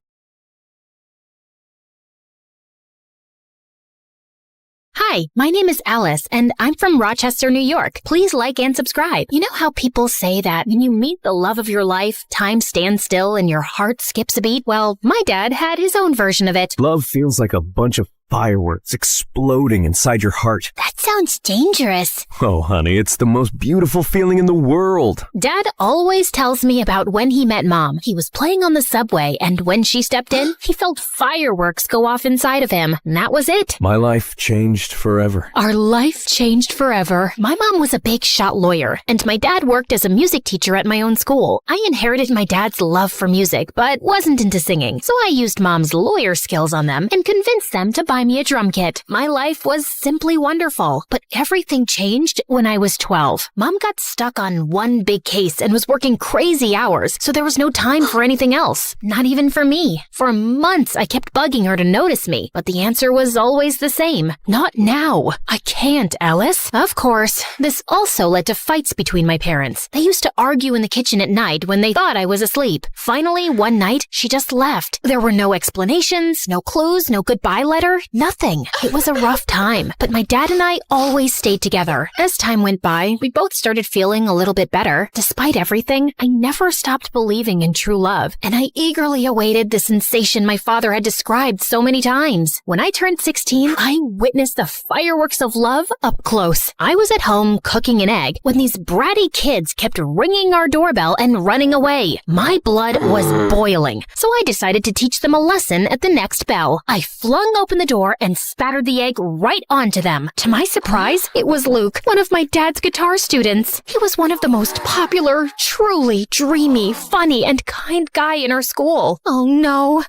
S1: Hi, my name is Alice, and I'm from Rochester, New York. Please like and subscribe. You know how people say that when you meet the love of your life, time stands still and your heart skips a beat? Well, my dad had his own version of it.
S6: Love feels like a bunch of fireworks exploding inside your heart.
S15: That sounds dangerous.
S6: Oh, honey, it's the most beautiful feeling in the world.
S1: Dad always tells me about when he met Mom. He was playing on the subway, and when she stepped in, he felt fireworks go off inside of him. And that was it.
S6: My life changed forever.
S1: Our life changed forever. My mom was a big shot lawyer, and my dad worked as a music teacher at my own school. I inherited my dad's love for music, but wasn't into singing, so I used Mom's lawyer skills on them and convinced them to buy me a drum kit. My life was simply wonderful, but everything changed when I was 12. Mom got stuck on one big case and was working crazy hours, so there was no time for anything else. Not even for me. For months, I kept bugging her to notice me, but the answer was always the same. Not now. I can't, Alice. Of course, this also led to fights between my parents. They used to argue in the kitchen at night when they thought I was asleep. Finally, one night, she just left. There were no explanations, no clues, no goodbye letter. Nothing. It was a rough time, but my dad and I always stayed together. As time went by, we both started feeling a little bit better. Despite everything, I never stopped believing in true love, and I eagerly awaited the sensation my father had described so many times. When I turned 16, I witnessed the fireworks of love up close. I was at home cooking an egg when these bratty kids kept ringing our doorbell and running away. My blood was boiling, so I decided to teach them a lesson at the next bell. I flung open the door door and spattered the egg right onto them. To my surprise, it was Luke, one of my dad's guitar students. He was one of the most popular, truly dreamy, funny, and kind guy in our school. Oh no.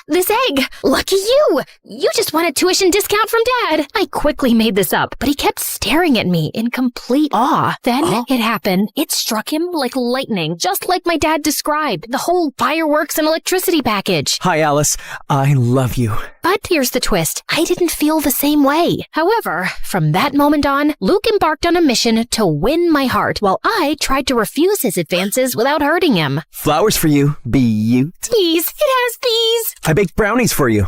S1: This egg. Lucky you. You just won a tuition discount from Dad. I quickly made this up, but he kept staring at me in complete awe. Then it happened. It struck him like lightning, just like my dad described. The whole fireworks and electricity package.
S6: Hi, Alice. I love you.
S1: But here's the twist. I didn't feel the same way. However, from that moment on, Luke embarked on a mission to win my heart while I tried to refuse his advances without hurting him.
S6: Flowers for you, Beaut.
S1: Bees. It has bees.
S6: I baked brownies for you.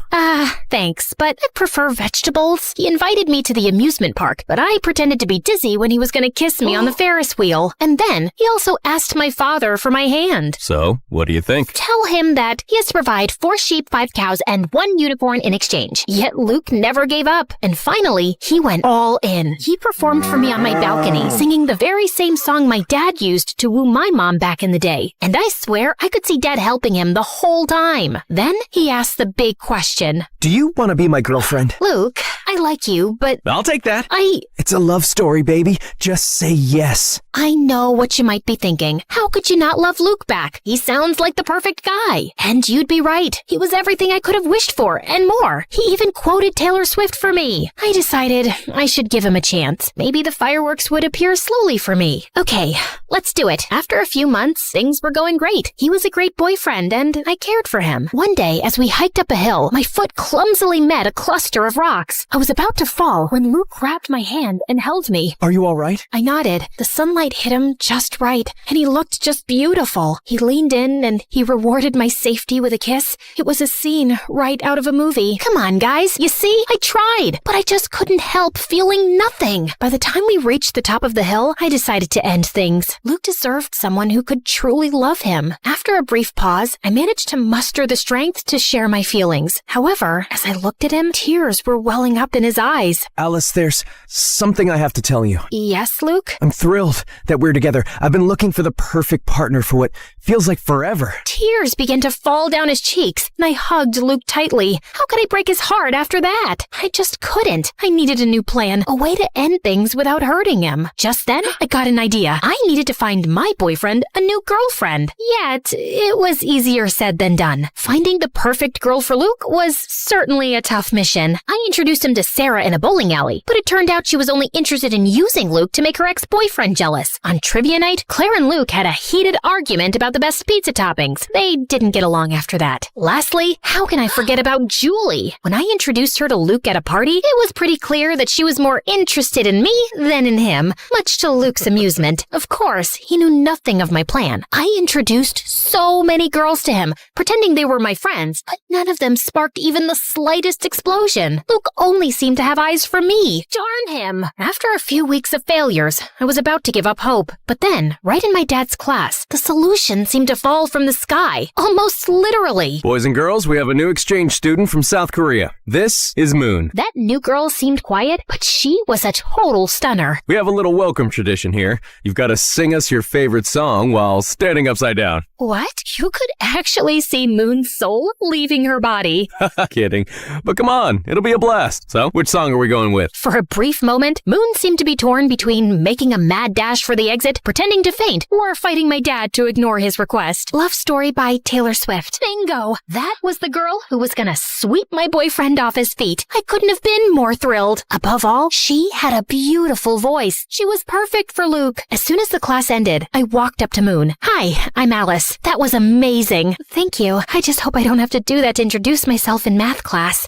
S1: Thanks, but I prefer vegetables. He invited me to the amusement park, but I pretended to be dizzy when he was going to kiss me on the Ferris wheel. And then he also asked my father for my hand.
S10: So, what do you think?
S1: Tell him that he has to provide 4 sheep, 5 cows, and 1 unicorn in exchange. Yet Luke never gave up. And finally, he went all in. He performed for me on my balcony, singing the very same song my dad used to woo my mom back in the day. And I swear I could see Dad helping him the whole time. Then he asked the big question.
S6: Do you want to be my girlfriend?
S1: Luke, I like you, but
S6: I'll take that.
S1: I
S6: It's a love story, baby. Just say yes.
S1: I know what you might be thinking. How could you not love Luke back? He sounds like the perfect guy. And you'd be right. He was everything I could have wished for, and more. He even quoted Taylor Swift for me. I decided I should give him a chance. Maybe the fireworks would appear slowly for me. Okay, let's do it. After a few months, things were going great. He was a great boyfriend, and I cared for him. One day, as we hiked up a hill, my foot clumsily met a cluster of rocks. I was about to fall when Luke grabbed my hand and held me.
S6: Are you all right?
S1: I nodded. The sunlight hit him just right, and he looked just beautiful. He leaned in, and he rewarded my safety with a kiss. It was a scene right out of a movie. Come on, guys. You see? I tried, but I just couldn't help feeling nothing. By the time we reached the top of the hill, I decided to end things. Luke deserved someone who could truly love him. After a brief pause, I managed to muster the strength to share my feelings. However, as I looked at him, tears were welling up in his eyes.
S6: Alice, there's something I have to tell you.
S1: Yes, Luke?
S6: I'm thrilled that we're together. I've been looking for the perfect partner for what feels like forever.
S1: Tears began to fall down his cheeks, and I hugged Luke tightly. How could I break his heart after that? I just couldn't. I needed a new plan, a way to end things without hurting him. Just then, I got an idea. I needed to find my boyfriend a new girlfriend. Yet, it was easier said than done. Finding the perfect girl for Luke was certainly a tough mission. I introduced him to Sarah in a bowling alley, but it turned out she was only interested in using Luke to make her ex-boyfriend jealous. On trivia night, Claire and Luke had a heated argument about the best pizza toppings. They didn't get along after that. Lastly, how can I forget about Julie? When I introduced her to Luke at a party, it was pretty clear that she was more interested in me than in him, much to Luke's amusement. Of course, he knew nothing of my plan. I introduced so many girls to him, pretending they were my friends, but none of them sparked even the slightest explosion. Luke only seemed to have eyes for me. Darn him! After a few weeks of failures, I was about to give up hope. But then, right in my dad's class, the solution seemed to fall from the sky, almost literally.
S10: Boys and girls, we have a new exchange student from South Korea. This is Moon.
S1: That new girl seemed quiet, but she was a total stunner.
S10: We have a little welcome tradition here. You've got to sing us your favorite song while standing upside down.
S1: What? You could actually see Moon's soul leaving her body.
S10: Kidding. But come on, it'll be a blast. So, which song are we going with?
S1: For a brief moment, Moon seemed to be torn between making a mad dash for the exit, pretending to faint, or fighting my dad to ignore his request. Love Story by Taylor Swift. Bingo! That was the girl who was gonna sweep my boyfriend off his feet. I couldn't have been more thrilled. Above all, she had a beautiful voice. She was perfect for Luke. As soon as the class ended, I walked up to Moon. Hi, I'm Alice. That was amazing. Thank you. I just hope I don't have to do that to introduce myself in math class.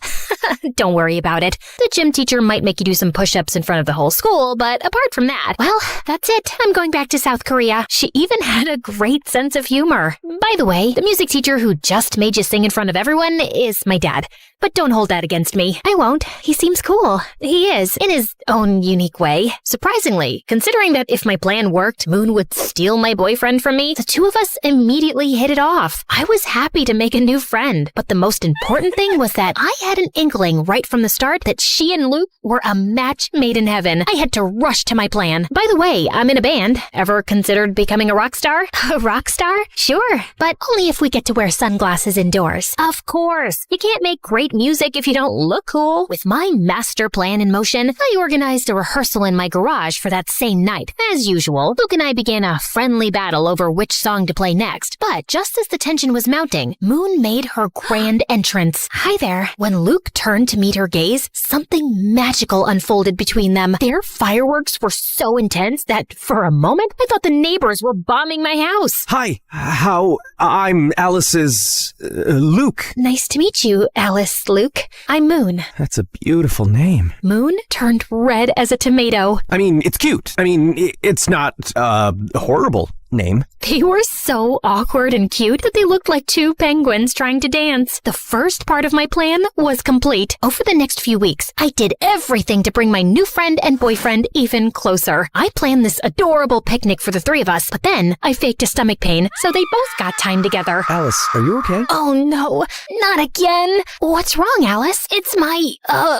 S1: Don't worry about it. The gym teacher might make you do some push-ups in front of the whole school, but apart from that, well, that's it. I'm going back to South Korea. She even had a great sense of humor. By the way, the music teacher who just made you sing in front of everyone is my dad. But don't hold that against me. I won't. He seems cool. He is, in his own unique way. Surprisingly, considering that if my plan worked, Moon would steal my boyfriend from me, the two of us immediately hit it off. I was happy to make a new friend, but the most important thing was that I had an inkling right from the start that she and Luke were a match made in heaven. I had to rush to my plan. By the way, I'm in a band. Ever considered becoming a rock star? A rock star? Sure, but only if we get to wear sunglasses indoors. Of course. You can't make great great music if you don't look cool. With my master plan in motion, I organized a rehearsal in my garage for that same night. As usual, Luke and I began a friendly battle over which song to play next. But just as the tension was mounting, Moon made her grand entrance. Hi there. When Luke turned to meet her gaze, something magical unfolded between them. Their fireworks were so intense that, for a moment, I thought the neighbors were bombing my house.
S6: Hi, I'm Alice's, Luke.
S1: Nice to meet you, Alice, Luke. I'm Moon.
S6: That's a beautiful name.
S1: Moon turned red as a tomato.
S6: I mean, it's cute. I mean, it's not, horrible name.
S1: They were so awkward and cute that they looked like two penguins trying to dance. The first part of my plan was complete. Over the next few weeks, I did everything to bring my new friend and boyfriend even closer. I planned this adorable picnic for the three of us, but then I faked a stomach pain, so they both got time together.
S6: Alice, are you okay?
S1: Oh no, not again. What's wrong, Alice? It's my,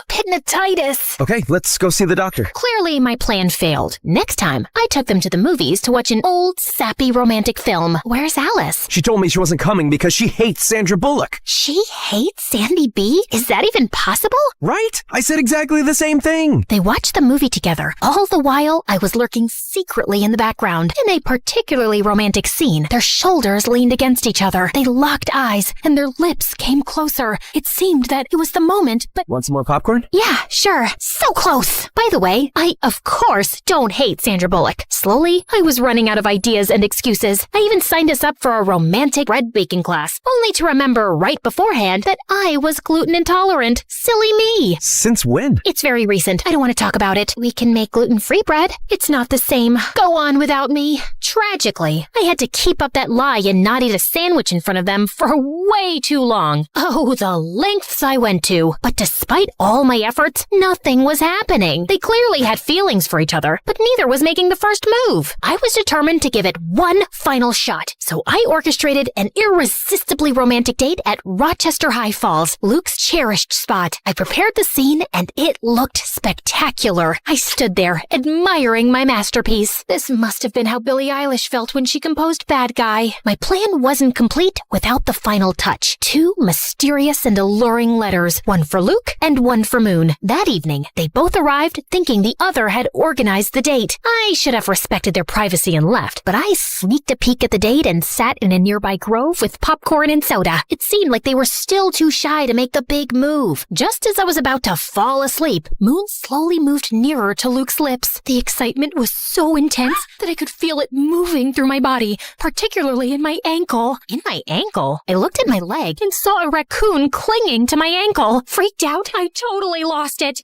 S1: pigmentitis.
S6: Okay, let's go see the doctor.
S1: Clearly, my plan failed. Next time, I took them to the movies to watch an old, sappy romantic film. Where's Alice?
S6: She told me she wasn't coming because she hates Sandra Bullock.
S1: She hates Sandy B? Is that even possible?
S6: Right? I said exactly the same thing.
S1: They watched the movie together. All the while, I was lurking secretly in the background. In a particularly romantic scene, their shoulders leaned against each other. They locked eyes, and their lips came closer. It seemed that it was the moment, but...
S6: Want some more popcorn?
S1: Yeah, sure. So close. By the way, I, of course, don't hate Sandra Bullock. Slowly, I was running out of ideas and excuses. I even signed us up for a romantic bread baking class, only to remember right beforehand that I was gluten intolerant. Silly me.
S6: Since when?
S1: It's very recent. I don't want to talk about it. We can make gluten-free bread. It's not the same. Go on without me. Tragically, I had to keep up that lie and not eat a sandwich in front of them for way too long. Oh, the lengths I went to. But despite all my efforts, nothing was happening. They clearly had feelings for each other, but neither was making the first move. I was determined to give it one final shot, so I orchestrated an irresistibly romantic date at Rochester High Falls, Luke's cherished spot. I prepared the scene, and it looked spectacular. I stood there, admiring my masterpiece. This must have been how Billie Eilish felt when she composed Bad Guy. My plan wasn't complete without the final touch. Two mysterious and alluring letters, one for Luke and one for Moon. That evening, they both arrived thinking the other had organized the date. I should have respected their privacy and left, but I sneaked a peek at the date and sat in a nearby grove with popcorn and soda. It seemed like they were still too shy to make the big move. Just as I was about to fall asleep, Moon slowly moved nearer to Luke's lips. The excitement was so intense that I could feel it moving through my body, particularly in my ankle. In my ankle? I looked at my leg and saw a raccoon clinging to my ankle. Freaked out, I totally lost it.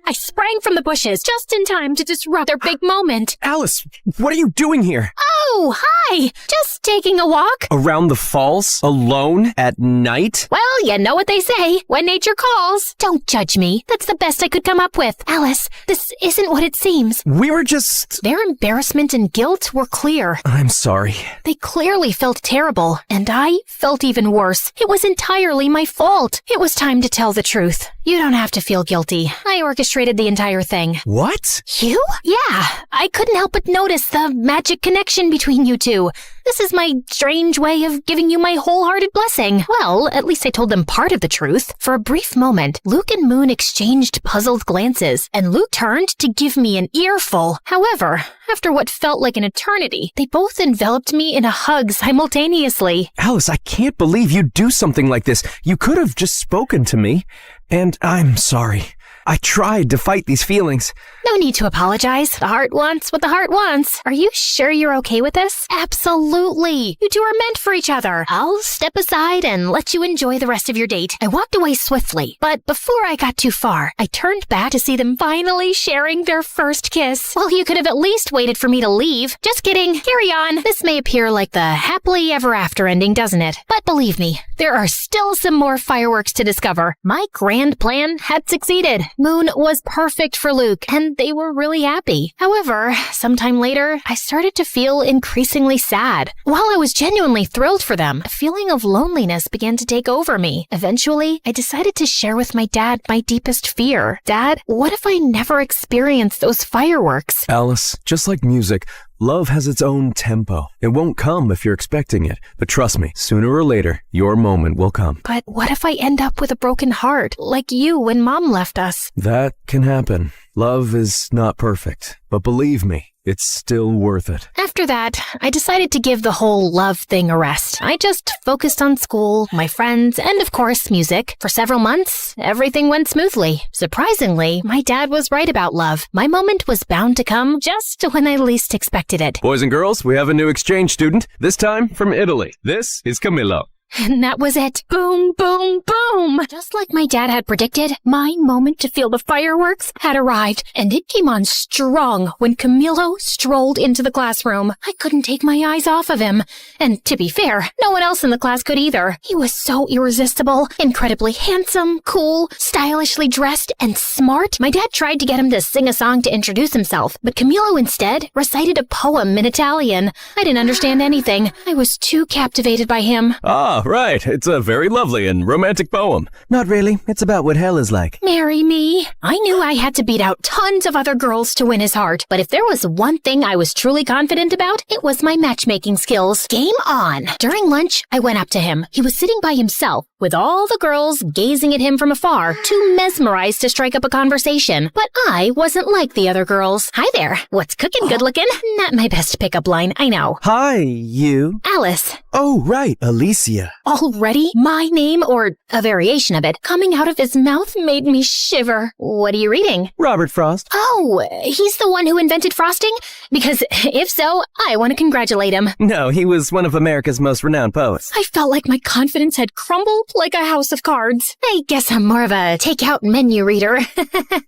S1: I sprang from the bushes just in time to disrupt their big moment.
S6: Alice, what are you doing here?
S1: Oh, hi! Just taking a walk.
S6: Around the falls? Alone? At night?
S1: Well, you know what they say, when nature calls. Don't judge me. That's the best I could come up with. Alice, this isn't what it seems.
S6: We were just...
S1: Their embarrassment and guilt were clear.
S6: I'm sorry.
S1: They clearly felt terrible, and I felt even worse. It was entirely my fault. It was time to tell the truth. You don't have to feel guilty. I orchestrated the entire thing.
S6: What?
S1: You? Yeah. I couldn't help but notice the magic connection between you two. This is my strange way of giving you my wholehearted blessing. Well, at least I told them part of the truth. For a brief moment, Luke and Moon exchanged puzzled glances, and Luke turned to give me an earful. However, after what felt like an eternity, they both enveloped me in a hug simultaneously.
S6: Alice, I can't believe you'd do something like this. You could have just spoken to me. And I'm sorry. I tried to fight these feelings.
S1: No need to apologize. The heart wants what the heart wants. Are you sure you're okay with this? Absolutely. You two are meant for each other. I'll step aside and let you enjoy the rest of your date. I walked away swiftly, but before I got too far, I turned back to see them finally sharing their first kiss. Well, you could have at least waited for me to leave. Just kidding. Carry on. This may appear like the happily ever after ending, doesn't it? But believe me, there are still some more fireworks to discover. My grand plan had succeeded. Moon was perfect for Luke, and they were really happy. However, sometime later, I started to feel increasingly sad. While I was genuinely thrilled for them, a feeling of loneliness began to take over me. Eventually, I decided to share with my dad my deepest fear. Dad, what if I never experienced those fireworks?
S6: Alice, just like music, Love has its own tempo. It won't come if you're expecting it. But trust me, sooner or later, your moment will come.
S1: But what if I end up with a broken heart, like you when Mom left us?
S6: That can happen. Love is not perfect. But believe me, it's still worth it.
S1: After that, I decided to give the whole love thing a rest. I just focused on school, my friends, and of course, music. For several months, everything went smoothly. Surprisingly, my dad was right about love. My moment was bound to come just when I least expected it.
S10: Boys and girls, we have a new exchange student, this time from Italy. This is Camillo.
S1: And that was it. Boom, boom, boom. Just like my dad had predicted, my moment to feel the fireworks had arrived, and it came on strong when Camillo strolled into the classroom. I couldn't take my eyes off of him. And to be fair, no one else in the class could either. He was so irresistible, incredibly handsome, cool, stylishly dressed, and smart. My dad tried to get him to sing a song to introduce himself, but Camillo instead recited a poem in Italian. I didn't understand anything. I was too captivated by him.
S10: Ah, right. It's a very lovely and romantic poem.
S6: Not really. It's about what hell is like.
S1: Marry me. I knew I had to beat out tons of other girls to win his heart, but if there was one thing I was truly confident about, it was my matchmaking skills. Game on. During lunch, I went up to him. He was sitting by himself, with all the girls gazing at him from afar, too mesmerized to strike up a conversation. But I wasn't like the other girls. Hi there. What's cooking, good looking? Not my best pickup line, I know.
S6: Hi, you.
S1: Alice.
S6: Oh, right, Alicia.
S1: Already? My name, or a variation of it, coming out of his mouth made me shiver. What are you reading?
S6: Robert Frost.
S1: Oh, he's the one who invented frosting? Because if so, I want to congratulate him.
S6: No, he was one of America's most renowned poets.
S1: I felt like my confidence had crumbled like a house of cards. I guess I'm more of a takeout menu reader.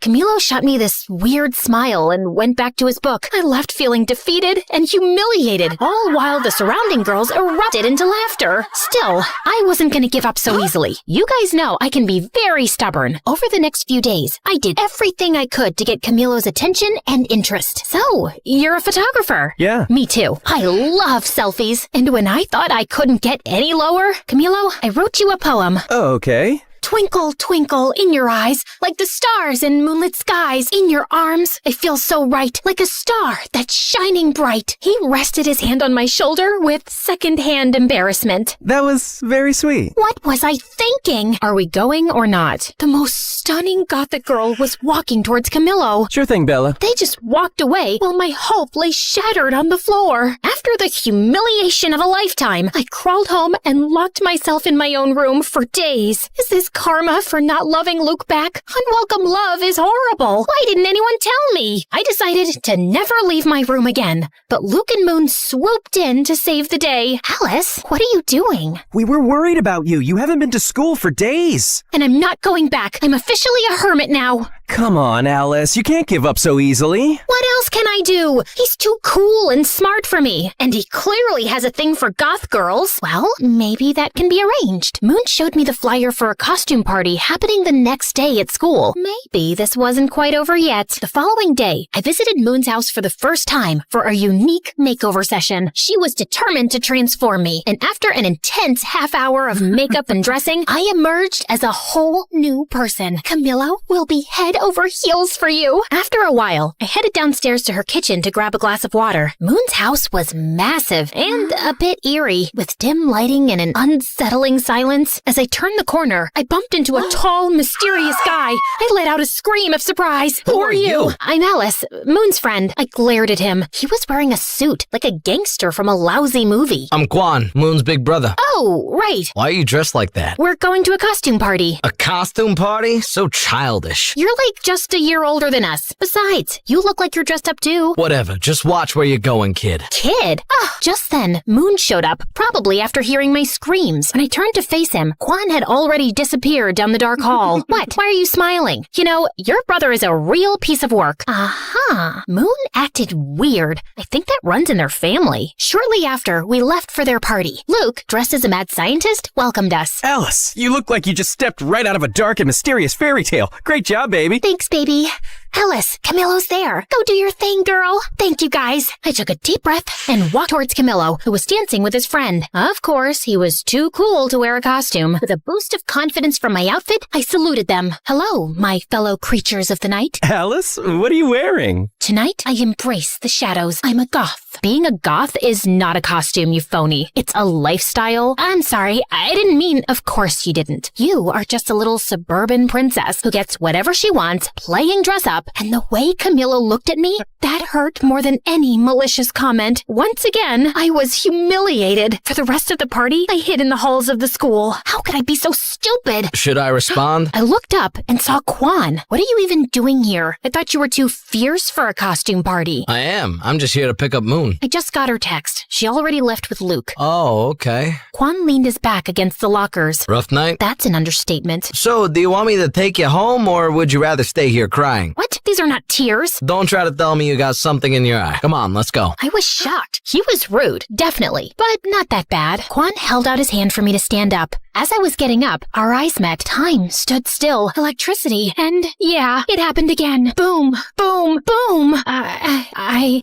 S1: Camillo shot me this weird smile and went back to his book. I left feeling defeated and humiliated, all while the surrounding girls erupted into laughter. Still, I wasn't going to give up so easily. You guys know I can be very stubborn. Over the next few days, I did everything I could to get Camillo's attention and interest. So, you're a photographer?
S6: Yeah.
S1: Me too. I love selfies. And when I thought I couldn't get any lower, Camillo, I wrote you a poem.
S6: Oh, okay.
S1: Twinkle, twinkle in your eyes, like the stars in moonlit skies. In your arms, I feel so right, like a star that's shining bright. He rested his hand on my shoulder with second-hand embarrassment.
S6: That was very sweet.
S1: What was I thinking? Are we going or not? The most stunning gothic girl was walking towards Camillo.
S6: Sure thing, Bella.
S1: They just walked away while my hope lay shattered on the floor. After the humiliation of a lifetime, I crawled home and locked myself in my own room for days. Is this karma for not loving Luke back? Unwelcome love is horrible. Why didn't anyone tell me? I decided to never leave my room again. But Luke and Moon swooped in to save the day. Alice, what are you doing?
S6: We were worried about you. You haven't been to school for days.
S1: And I'm not going back. I'm officially a hermit now.
S6: Come on, Alice. You can't give up so easily.
S1: What else can I do? He's too cool and smart for me. And he clearly has a thing for goth girls. Well, maybe that can be arranged. Moon showed me the flyer for a costume party happening the next day at school. Maybe this wasn't quite over yet. The following day, I visited Moon's house for the first time for a unique makeover session. She was determined to transform me. And after an intense half hour of makeup and dressing, I emerged as a whole new person. Camillo will be head over heels for you. After a while, I headed downstairs to her kitchen to grab a glass of water. Moon's house was massive and a bit eerie, with dim lighting and an unsettling silence. As I turned the corner, I bumped into a tall, mysterious guy. I let out a scream of surprise. Who are you? I'm Alice, Moon's friend. I glared at him. He was wearing a suit, like a gangster from a lousy movie.
S3: I'm Quan, Moon's big brother.
S1: Oh, right.
S3: Why are you dressed like that?
S1: We're going to a costume party.
S3: A costume party? So childish.
S1: You're like just a year older than us. Besides, you look like you're dressed up too.
S3: Whatever, just watch where you're going, kid.
S1: Kid? Just then, Moon showed up, probably after hearing my screams. When I turned to face him, Quan had already disappeared down the dark hall. What? Why are you smiling? You know, your brother is a real piece of work. Aha. Moon acted weird. I think that runs in their family. Shortly after, we left for their party. Luke, dressed as a mad scientist, welcomed us.
S6: Alice, you look like you just stepped right out of a dark and mysterious fairy tale. Great job, baby.
S1: Thanks, baby. Alice, Camillo's there. Go do your thing, girl. Thank you, guys. I took a deep breath and walked towards Camillo, who was dancing with his friend. Of course, he was too cool to wear a costume. With a boost of confidence from my outfit, I saluted them. Hello, my fellow creatures of the night.
S6: Alice, what are you wearing?
S1: Tonight, I embrace the shadows. I'm a goth. Being a goth is not a costume, you phony. It's a lifestyle. I'm sorry, I didn't mean, of course you didn't. You are just a little suburban princess who gets whatever she wants, playing dress up, and the way Camilo looked at me, that hurt more than any malicious comment. Once again, I was humiliated. For the rest of the party, I hid in the halls of the school. How could I be so stupid?
S3: Should I respond?
S1: I looked up and saw Quan. What are you even doing here? I thought you were too fierce for a costume party.
S3: I am. I'm just here to pick up Moon.
S1: I just got her text. She already left with Luke.
S3: Oh, okay.
S1: Quan leaned his back against the lockers.
S3: Rough night?
S1: That's an understatement.
S3: So, do you want me to take you home, or would you rather stay here crying?
S1: What? These are not tears.
S3: Don't try to tell me you got something in your eye. Come on, let's go.
S1: I was shocked. He was rude, definitely, but not that bad. Quan held out his hand for me to stand up. As I was getting up, our eyes met. Time stood still. Electricity. And yeah, it happened again. Boom, boom, boom.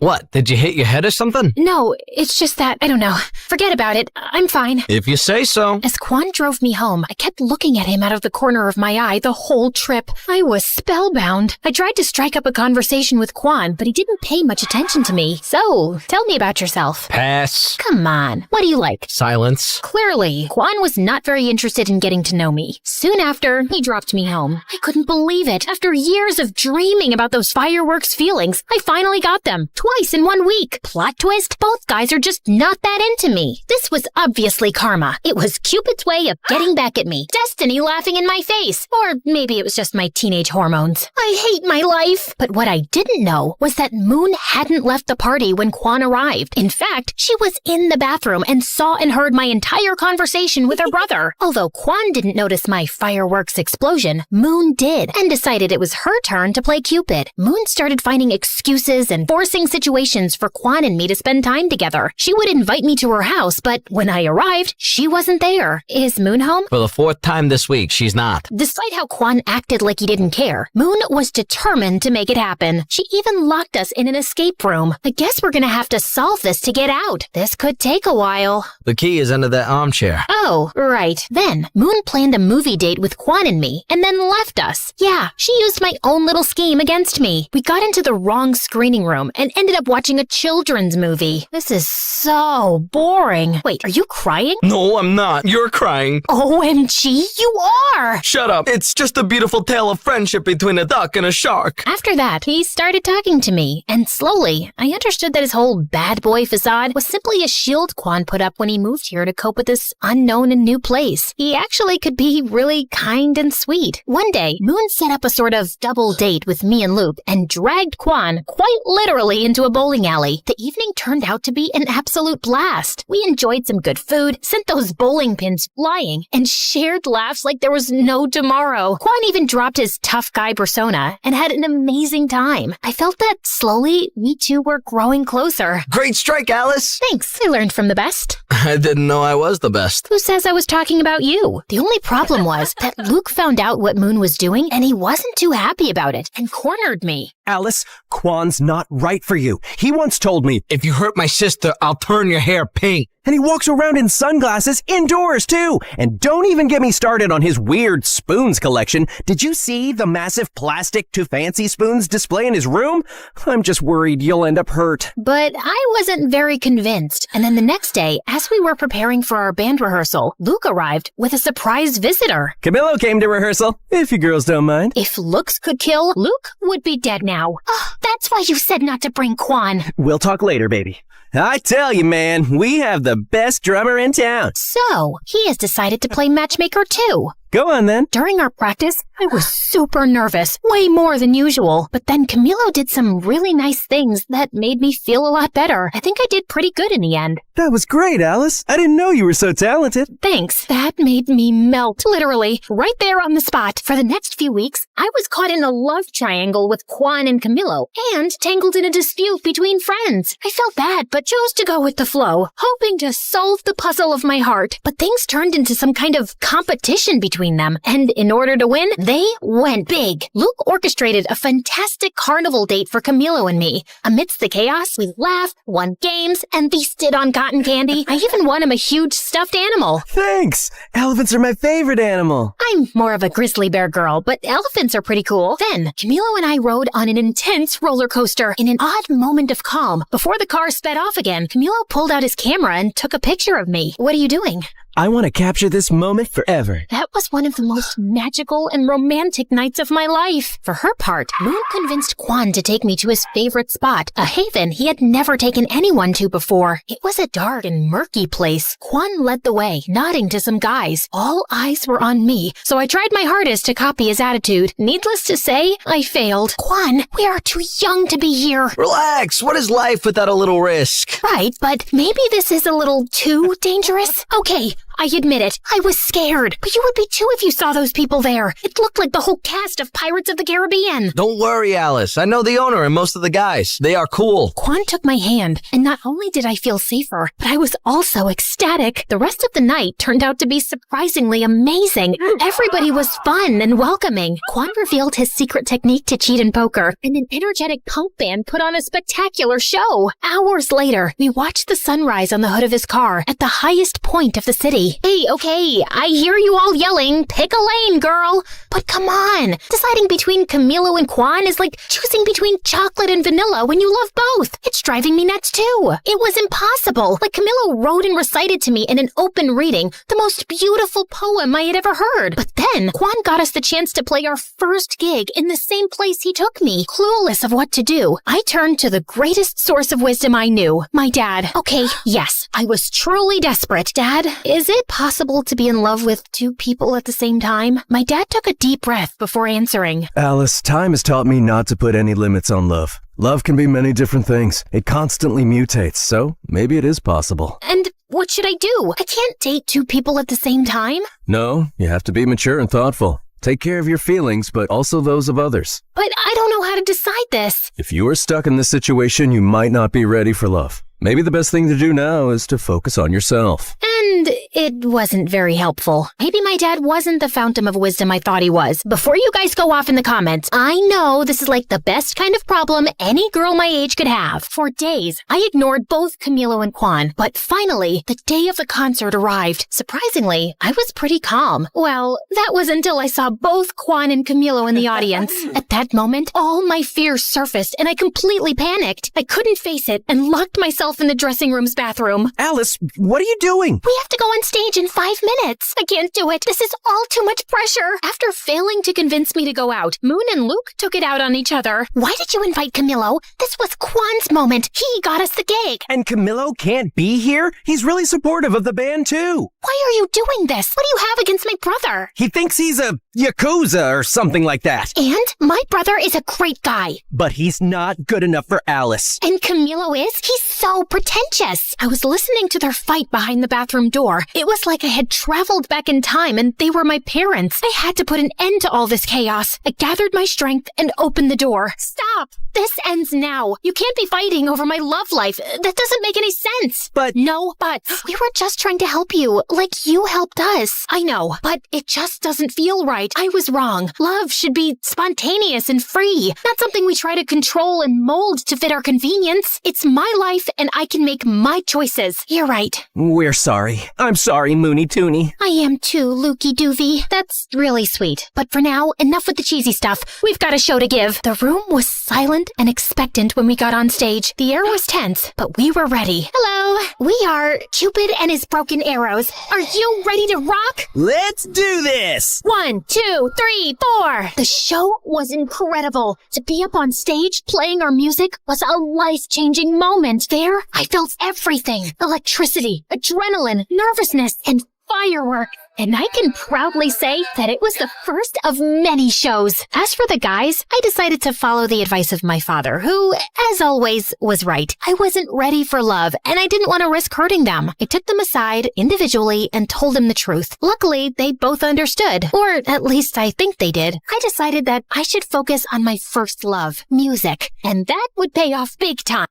S3: What, did you hit your head or something?
S1: No, it's just that, I don't know. Forget about it. I'm fine.
S3: If you say so.
S1: As Quan drove me home, I kept looking at him out of the corner of my eye the whole trip. I was spellbound. I tried to strike up a conversation with Quan, but he didn't pay much attention to me. So, tell me about yourself.
S3: Pass.
S1: Come on. What do you like?
S3: Silence.
S1: Clearly, Quan was not very interested in getting to know me. Soon after, he dropped me home. I couldn't believe it. After years of dreaming about those fireworks feelings, I finally got them. Twice in 1 week. Plot twist? Both guys are just not that into me. This was obviously karma. It was Cupid's way of getting back at me. Destiny laughing in my face. Or maybe it was just my teenage hormones. I hate my life. But what I didn't know was that Moon hadn't left the party when Quan arrived. In fact, she was in the bathroom and saw and heard my entire conversation with her brother. Although Quan didn't notice my fireworks explosion, Moon did, and decided it was her turn to play Cupid. Moon started finding excuses and forcing situations for Quan and me to spend time together. She would invite me to her house, but when I arrived, she wasn't there. Is Moon home?
S3: For the 4th time this week, she's not.
S1: Despite how Quan acted like he didn't care, Moon was determined to make it happen. She even locked us in an escape room. I guess we're gonna have to solve this to get out. This could take a while.
S3: The key is under that armchair.
S1: Oh, right. Then, Moon planned a movie date with Quan and me, and then left us. Yeah, she used my own little scheme against me. We got into the wrong screening room and ended up watching a children's movie. This is so boring. Wait, are you crying?
S3: No, I'm not. You're crying.
S1: OMG, you are!
S3: Shut up. It's just a beautiful tale of friendship between a duck and a shark.
S1: After that, he started talking to me, and slowly, I understood that his whole bad boy facade was simply a shield Quan put up when he moved here to cope with this unknown and new place. He actually could be really kind and sweet. One day, Moon set up a sort of double date with me and Luke and dragged Quan quite literally into a bowling alley. The evening turned out to be an absolute blast. We enjoyed some good food, sent those bowling pins flying, and shared laughs like there was no tomorrow. Quan even dropped his tough guy persona and had an amazing time. I felt that slowly, we two were growing closer.
S3: Great strike, Alice.
S1: Thanks. I learned from the best.
S3: I didn't know I was the best.
S1: Who says I was talking about you? The only problem was that Luke found out what Moon was doing, and he wasn't too happy about it and cornered me.
S6: Alice, Quan's not right for you. He once told me,
S3: if you hurt my sister, I'll turn your hair pink.
S6: And he walks around in sunglasses indoors, too. And don't even get me started on his weird spoons collection. Did you see the massive plastic to fancy spoons display in his room? I'm just worried you'll end up hurt.
S1: But I wasn't very convinced. And then the next day, as we were preparing for our band rehearsal, Luke arrived with a surprise visitor.
S6: Camilo came to rehearsal, if you girls don't mind.
S1: If looks could kill, Luke would be dead now. Oh, that's why you said not to bring Quan.
S6: We'll talk later, baby. I tell you, man, we have the best drummer in town.
S1: So, he has decided to play matchmaker too.
S6: Go on, then.
S1: During our practice, I was super nervous, way more than usual. But then Camilo did some really nice things that made me feel a lot better. I think I did pretty good in the end.
S6: That was great, Alice. I didn't know you were so talented.
S1: Thanks. That made me melt, literally, right there on the spot. For the next few weeks, I was caught in a love triangle with Quan and Camilo, and tangled in a dispute between friends. I felt bad, but chose to go with the flow, hoping to solve the puzzle of my heart. But things turned into some kind of competition between between them. And in order to win, they went big. Luke orchestrated a fantastic carnival date for Camilo and me. Amidst the chaos, we laughed, won games, and feasted on cotton candy. I even won him a huge stuffed animal.
S6: Thanks! Elephants are my favorite animal.
S1: I'm more of a grizzly bear girl, but elephants are pretty cool. Then, Camilo and I rode on an intense roller coaster in an odd moment of calm. Before the car sped off again, Camilo pulled out his camera and took a picture of me. What are you doing?
S6: I want to capture this moment forever.
S1: That was one of the most magical and romantic nights of my life. For her part, Moon convinced Quan to take me to his favorite spot, a haven he had never taken anyone to before. It was a dark and murky place. Quan led the way, nodding to some guys. All eyes were on me, so I tried my hardest to copy his attitude. Needless to say, I failed. Quan, we are too young to be here.
S3: Relax, what is life without a little risk?
S1: Right, but maybe this is a little too dangerous. Okay, I admit it. I was scared. But you would be too if you saw those people there. It looked like the whole cast of Pirates of the Caribbean.
S3: Don't worry, Alice. I know the owner and most of the guys. They are cool.
S1: Quan took my hand, and not only did I feel safer, but I was also ecstatic. The rest of the night turned out to be surprisingly amazing. Everybody was fun and welcoming. Quan revealed his secret technique to cheat in poker, and an energetic punk band put on a spectacular show. Hours later, we watched the sunrise on the hood of his car at the highest point of the city. Hey, okay, I hear you all yelling, pick a lane, girl. But come on, deciding between Camilo and Quan is like choosing between chocolate and vanilla when you love both. It's driving me nuts too. It was impossible. Like Camilo wrote and recited to me in an open reading the most beautiful poem I had ever heard. But then Quan got us the chance to play our first gig in the same place he took me. Clueless of what to do, I turned to the greatest source of wisdom I knew, my dad. Okay, yes, I was truly desperate. Dad, is it possible to be in love with two people at the same time? My dad took a deep breath before answering.
S6: Alice, time has taught me not to put any limits on love. Love can be many different things. It constantly mutates, so maybe it is possible.
S1: And what should I do? I can't date two people at the same time.
S6: No, you have to be mature and thoughtful. Take care of your feelings, but also those of others.
S1: But I don't know how to decide this.
S6: If you are stuck in this situation, you might not be ready for love. Maybe the best thing to do now is to focus on yourself.
S1: And it wasn't very helpful. Maybe my dad wasn't the fountain of wisdom I thought he was. Before you guys go off in the comments, I know this is like the best kind of problem any girl my age could have. For days, I ignored both Camilo and Quan, but finally, the day of the concert arrived. Surprisingly, I was pretty calm. Well, that was until I saw both Quan and Camilo in the audience. At that moment, all my fears surfaced and I completely panicked. I couldn't face it and locked myself in the dressing room's bathroom.
S6: Alice, what are you doing?
S1: We have to go on stage in 5 minutes. I can't do it. This is all too much pressure. After failing to convince me to go out, Moon and Luke took it out on each other. Why did you invite Camilo? This was Quan's moment. He got us the gig.
S6: And Camilo can't be here? He's really supportive of the band too.
S1: Why are you doing this? What do you have against my brother?
S6: He thinks he's a Yakuza or something like that.
S1: And my brother is a great guy.
S6: But he's not good enough for Alice.
S1: And Camilo is? He's so pretentious. I was listening to their fight behind the bathroom door. It was like I had traveled back in time and they were my parents. I had to put an end to all this chaos. I gathered my strength and opened the door. Stop! This ends now. You can't be fighting over my love life. That doesn't make any sense.
S6: But...
S1: No buts. We were just trying to help you, like you helped us. I know, but it just doesn't feel right. I was wrong. Love should be spontaneous and free, not something we try to control and mold to fit our convenience. It's my life and I can make my choices. You're right.
S6: We're sorry. I'm sorry, Moony Toony.
S1: I am too, Lukey Doovie. That's really sweet. But for now, enough with the cheesy stuff. We've got a show to give. The room was silent and expectant when we got on stage. The air was tense, but we were ready. Hello, we are Cupid and his broken arrows. Are you ready to rock?
S6: Let's do this!
S1: 1, 2, 3, 4. The show was incredible. To be up on stage playing our music was a life-changing moment. There, I felt everything. Electricity, adrenaline, nervousness, and firework. And I can proudly say that it was the first of many shows. As for the guys, I decided to follow the advice of my father, who, as always, was right. I wasn't ready for love, and I didn't want to risk hurting them. I took them aside individually and told them the truth. Luckily, they both understood, or at least I think they did. I decided that I should focus on my first love, music, and that would pay off big time.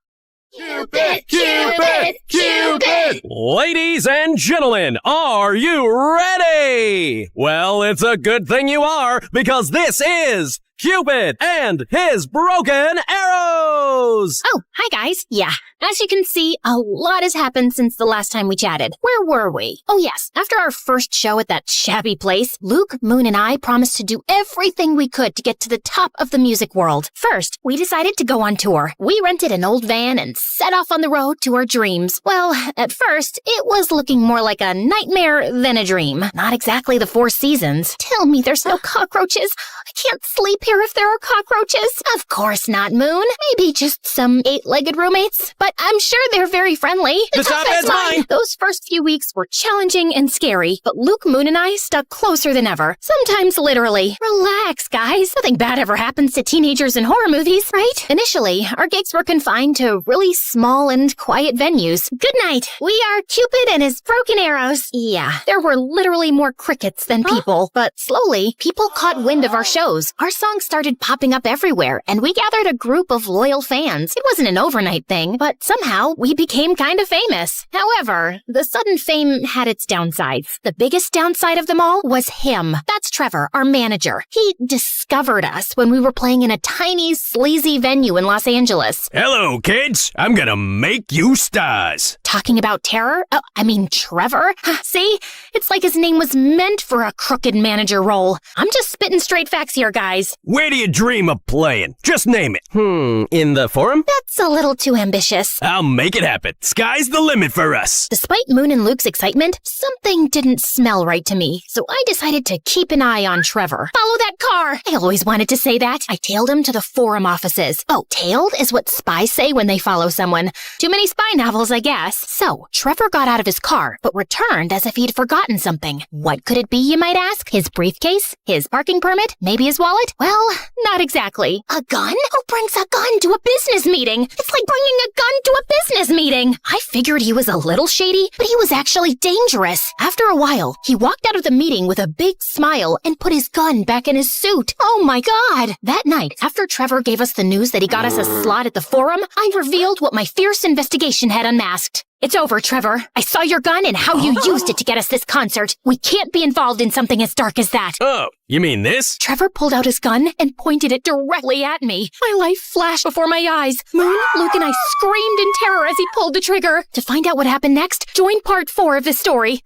S22: Cupid! Cupid! Cupid!
S10: Ladies and gentlemen, are you ready? Well, it's a good thing you are, because this is Cupid and his broken arrows!
S5: Oh, hi guys. Yeah, as you can see, a lot has happened since the last time we chatted. Where were we? Oh yes, after our first show at that shabby place, Luke, Moon, and I promised to do everything we could to get to the top of the music world. First, we decided to go on tour. We rented an old van and set off on the road to our dreams. Well, at first, it was looking more like a nightmare than a dream. Not exactly the Four Seasons. Tell me there's no cockroaches. I can't sleep here if there are cockroaches. Of course not, Moon. Maybe just some 8-legged roommates, but I'm sure they're very friendly.
S10: The top bed's mine!
S5: Those first few weeks were challenging and scary, but Luke, Moon, and I stuck closer than ever. Sometimes literally. Relax, guys. Nothing bad ever happens to teenagers in horror movies, right? Initially, our gigs were confined to really small and quiet venues. Good night. We are Cupid and his broken arrows. Yeah, there were literally more crickets than people, but slowly, people caught wind of our shows. Our songs started popping up everywhere, and we gathered a group of loyal fans. It wasn't an overnight thing, but somehow we became kind of famous. However, the sudden fame had its downsides. The biggest downside of them all was him. That's Trevor, our manager. He discovered us when we were playing in a tiny, sleazy venue in Los Angeles.
S13: Hello, kids. I'm gonna make you stars.
S5: Talking about terror? Oh, I mean Trevor? See? It's like his name was meant for a crooked manager role. I'm just spitting straight facts here, guys.
S13: Where do you dream of playing? Just name it.
S10: In the forum?
S5: That's a little too ambitious.
S13: I'll make it happen. Sky's the limit for us.
S5: Despite Moon and Luke's excitement, something didn't smell right to me, so I decided to keep an eye on Trevor. Follow that car! I always wanted to say that. I tailed him to the forum offices. Oh, tailed is what spies say when they follow someone. Too many spy novels, I guess. So, Trevor got out of his car, but returned as if he'd forgotten something. What could it be, you might ask? His briefcase? His parking permit? Maybe his wallet? Well, not exactly. A gun? Who brings a gun to a business meeting? It's like bringing a gun to a business meeting. I figured he was a little shady, but he was actually dangerous. After a while, he walked out of the meeting with a big smile and put his gun back in his suit. Oh my God! That night, after Trevor gave us the news that he got us a slot at the forum, I revealed what my fierce investigation had unmasked. It's over, Trevor. I saw your gun and how you used it to get us this concert. We can't be involved in something as dark as that.
S10: Oh, you mean this?
S5: Trevor pulled out his gun and pointed it directly at me. My life flashed before my eyes. Moon, Luke, and I screamed in terror as he pulled the trigger. To find out what happened next, join part 4 of this story.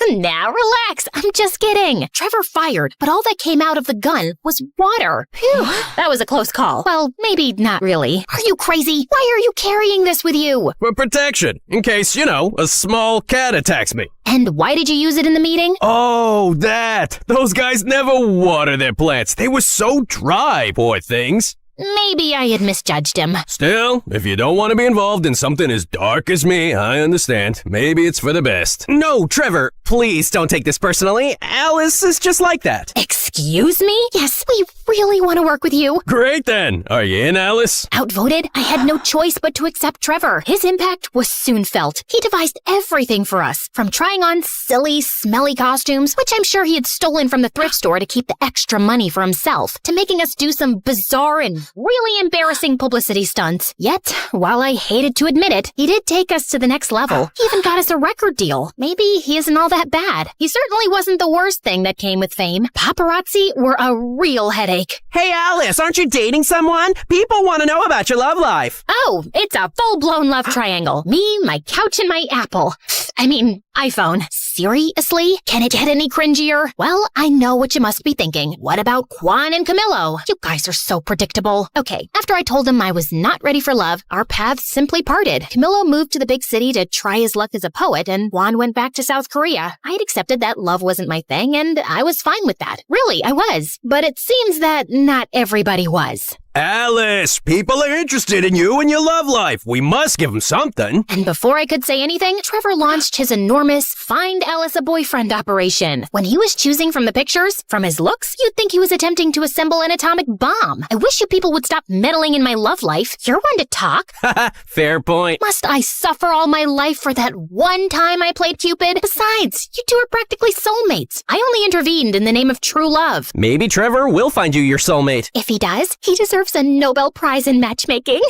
S5: Now relax, I'm just kidding. Trevor fired, but all that came out of the gun was water. Phew, that was a close call. Well, maybe not really. Are you crazy? Why are you carrying this with you?
S10: For protection, in case, a small cat attacks me.
S5: And why did you use it in the meeting?
S10: Oh, that! Those guys never water their plants. They were so dry, poor things.
S5: Maybe I had misjudged him.
S10: Still, if you don't want to be involved in something as dark as me, I understand. Maybe it's for the best.
S6: No, Trevor, please don't take this personally. Alice is just like that.
S5: Excuse me? Yes, we really want to work with you.
S10: Great then. Are you in, Alice?
S5: Outvoted, I had no choice but to accept Trevor. His impact was soon felt. He devised everything for us, from trying on silly, smelly costumes, which I'm sure he had stolen from the thrift store to keep the extra money for himself, to making us do some bizarre and really embarrassing publicity stunts. Yet, while I hated to admit it, he did take us to the next level. He even got us a record deal. Maybe he isn't all that bad. He certainly wasn't the worst thing that came with fame. Paparazzi were a real headache.
S6: Hey, Alice, aren't you dating someone? People want to know about your love life.
S5: Oh, it's a full-blown love triangle. Me, my couch, and my Apple. iPhone. Seriously? Can it get any cringier? Well, I know what you must be thinking. What about Quan and Camillo? You guys are so predictable. Okay, after I told him I was not ready for love, our paths simply parted. Camillo moved to the big city to try his luck as a poet, and Juan went back to South Korea. I had accepted that love wasn't my thing, and I was fine with that. Really, I was. But it seems that not everybody was.
S13: Alice, people are interested in you and your love life. We must give them something.
S5: And before I could say anything, Trevor launched his enormous
S1: infamous find Alice a boyfriend operation. When he was choosing from the pictures, from his looks, you'd think he was attempting to assemble an atomic bomb. I wish you people would stop meddling in my love life. You're one to talk.
S6: Fair point.
S1: Must I suffer all my life for that one time I played Cupid? Besides, you two are practically soulmates. I only intervened in the name of true love.
S6: Maybe Trevor will find you your soulmate.
S1: If he does, he deserves a Nobel Prize in matchmaking.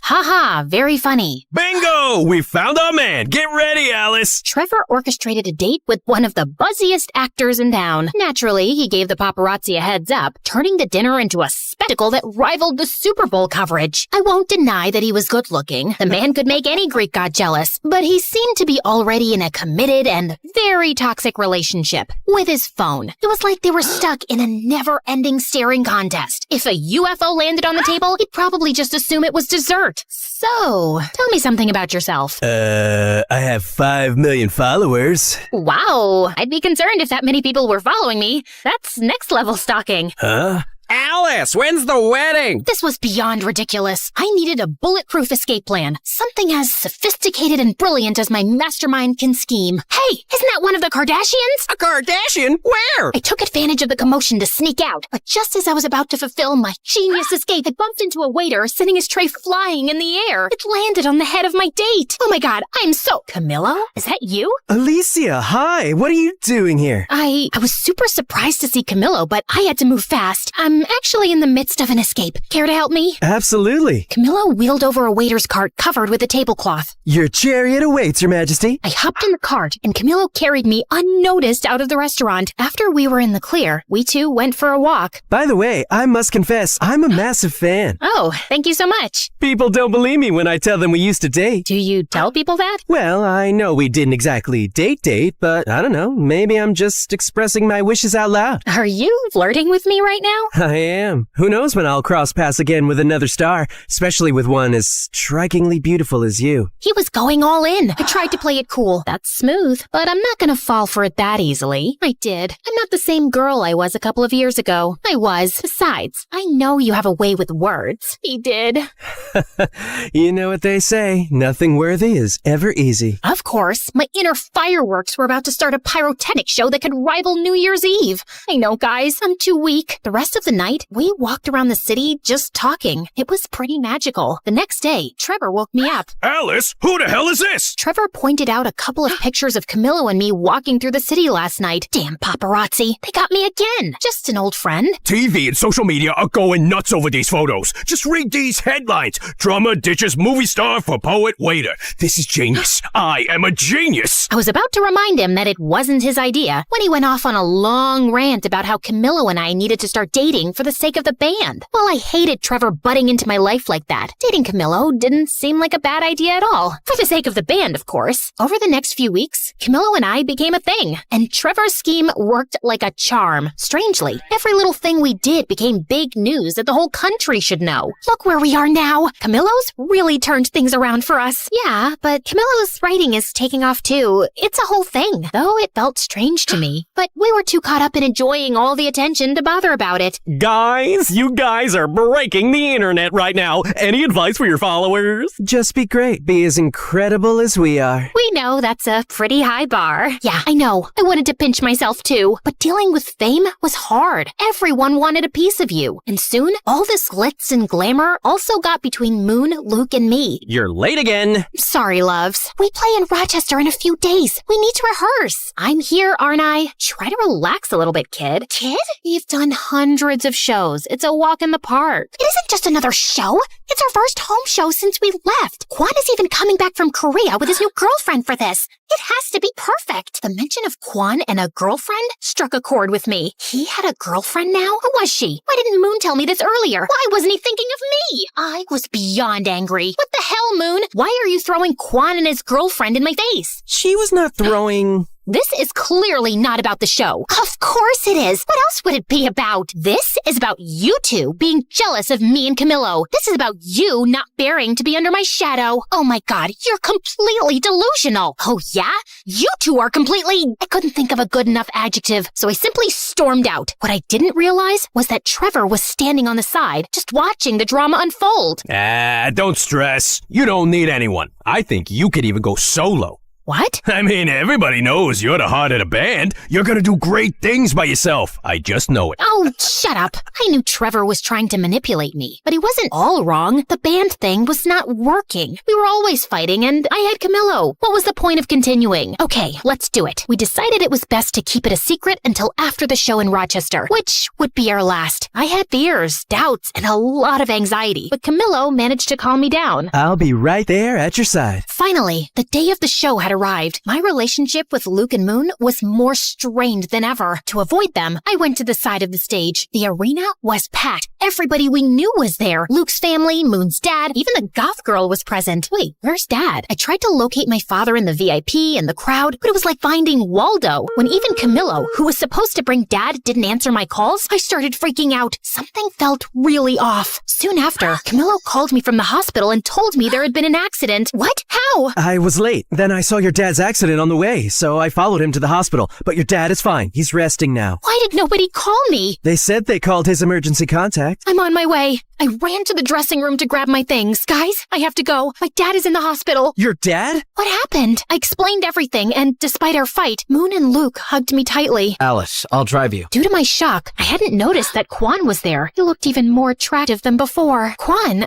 S1: Haha, very funny.
S10: Bingo! We found our man. Get ready, Alice.
S1: Trevor orchestrated a date with one of the buzziest actors in town. Naturally, he gave the paparazzi a heads up, turning the dinner into a spectacle that rivaled the Super Bowl coverage. I won't deny that he was good looking. The man could make any Greek god jealous, but he seemed to be already in a committed and very toxic relationship with his phone. It was like they were stuck in a never-ending staring contest. If a UFO landed on the table, he'd probably just assume it was dessert. So, tell me something about yourself.
S13: I have 5 million followers.
S1: Wow, I'd be concerned if that many people were following me. That's next level stalking.
S13: Huh?
S6: Alice, when's the wedding?
S1: This was beyond ridiculous. I needed a bulletproof escape plan. Something as sophisticated and brilliant as my mastermind can scheme. Hey, isn't that one of the Kardashians?
S6: A Kardashian? Where?
S1: I took advantage of the commotion to sneak out, but just as I was about to fulfill my genius escape, I bumped into a waiter sending his tray flying in the air. It landed on the head of my date. Oh my god, I'm so... Camillo? Is that you?
S6: Alicia, hi. What are you doing here?
S1: I was super surprised to see Camillo, but I had to move fast. I'm actually in the midst of an escape. Care to help me?
S6: Absolutely.
S1: Camillo wheeled over a waiter's cart covered with a tablecloth.
S6: Your chariot awaits, Your Majesty.
S1: I hopped in the cart, and Camillo carried me unnoticed out of the restaurant. After we were in the clear, we two went for a walk.
S6: By the way, I must confess, I'm a massive fan.
S1: Oh, thank you so much.
S6: People don't believe me when I tell them we used to date.
S1: Do you tell people that?
S6: Well, I know we didn't exactly date, but I don't know. Maybe I'm just expressing my wishes out loud.
S1: Are you flirting with me right now?
S6: I am. Who knows when I'll cross paths again with another star, especially with one as strikingly beautiful as you.
S1: He was going all in. I tried to play it cool. That's smooth, but I'm not gonna fall for it that easily. I did. I'm not the same girl I was a couple of years ago. I was. Besides, I know you have a way with words. He did.
S6: You know what they say, nothing worthy is ever easy.
S1: Of course. My inner fireworks were about to start a pyrotechnic show that could rival New Year's Eve. I know, guys. I'm too weak. The rest of the night, we walked around the city just talking. It was pretty magical. The next day, Trevor woke me up.
S21: Alice, who the hell is this?
S1: Trevor pointed out a couple of pictures of Camillo and me walking through the city last night. Damn paparazzi. They got me again. Just an old friend.
S21: TV and social media are going nuts over these photos. Just read these headlines. Drummer ditches movie star for poet waiter. This is genius. I am a genius.
S1: I was about to remind him that it wasn't his idea when he went off on a long rant about how Camillo and I needed to start dating for the sake of the band. Well, I hated Trevor butting into my life like that. Dating Camillo didn't seem like a bad idea at all. For the sake of the band, of course. Over the next few weeks, Camillo and I became a thing, and Trevor's scheme worked like a charm. Strangely, every little thing we did became big news that the whole country should know. Look where we are now. Camillo's really turned things around for us. Yeah, but Camillo's writing is taking off too. It's a whole thing, though it felt strange to me. But we were too caught up in enjoying all the attention to bother about it.
S10: Guys, you guys are breaking the internet right now. Any advice for your followers?
S6: Just be great. Be as incredible as we are.
S1: We know that's a pretty high bar. Yeah, I know. I wanted to pinch myself too. But dealing with fame was hard. Everyone wanted a piece of you. And soon, all this glitz and glamour also got between Moon, Luke, and me.
S6: You're late again.
S1: Sorry, loves. We play in Rochester in a few days. We need to rehearse. I'm here, aren't I? Try to relax a little bit, kid. Kid? We've done hundreds of shows. It's a walk in the park. It isn't just another show. It's our first home show since we left. Quan is even coming back from Korea with his new girlfriend for this. It has to be perfect. The mention of Quan and a girlfriend struck a chord with me. He had a girlfriend now? Who was she? Why didn't Moon tell me this earlier? Why wasn't he thinking of me? I was beyond angry. What the hell, Moon? Why are you throwing Quan and his girlfriend in my face?
S6: She was not throwing...
S1: This is clearly not about the show. Of course it is. What else would it be about? This is about you two being jealous of me and Camillo. This is about you not bearing to be under my shadow. Oh my god, you're completely delusional. Oh yeah? You two are completely... I couldn't think of a good enough adjective, so I simply stormed out. What I didn't realize was that Trevor was standing on the side, just watching the drama unfold.
S10: Don't stress. You don't need anyone. I think you could even go solo.
S1: What?
S10: I mean, everybody knows you're the heart of the band. You're gonna do great things by yourself. I just know it.
S5: Oh, shut up. I knew Trevor was trying to manipulate me, but he wasn't all wrong. The band thing was not working. We were always fighting, and I had Camillo. What was the point of continuing? Okay, let's do it. We decided it was best to keep it a secret until after the show in Rochester, which would be our last. I had fears, doubts, and a lot of anxiety, but Camillo managed to calm me down.
S6: I'll be right there at your side.
S5: Finally, the day of the show had arrived. My relationship with Luke and Moon was more strained than ever. To avoid them, I went to the side of the stage. The arena was packed. Everybody we knew was there. Luke's family, Moon's dad, even the goth girl was present. Wait, where's Dad? I tried to locate my father in the VIP and the crowd, but it was like finding Waldo. When even Camillo, who was supposed to bring Dad, didn't answer my calls, I started freaking out. Something felt really off. Soon after, Camillo called me from the hospital and told me there had been an accident. What? How?
S6: I was late. Then I saw your dad's accident on the way, so I followed him to the hospital. But your dad is fine. He's resting now.
S5: Why did nobody call me?
S6: They said they called his emergency contact.
S5: I'm on my way. I ran to the dressing room to grab my things. Guys, I have to go. My dad is in the hospital.
S6: Your dad?
S5: What happened? I explained everything, and despite our fight, Moon and Luke hugged me tightly.
S6: Alice, I'll drive you.
S5: Due to my shock, I hadn't noticed that Quan was there. He looked even more attractive than before. Quan,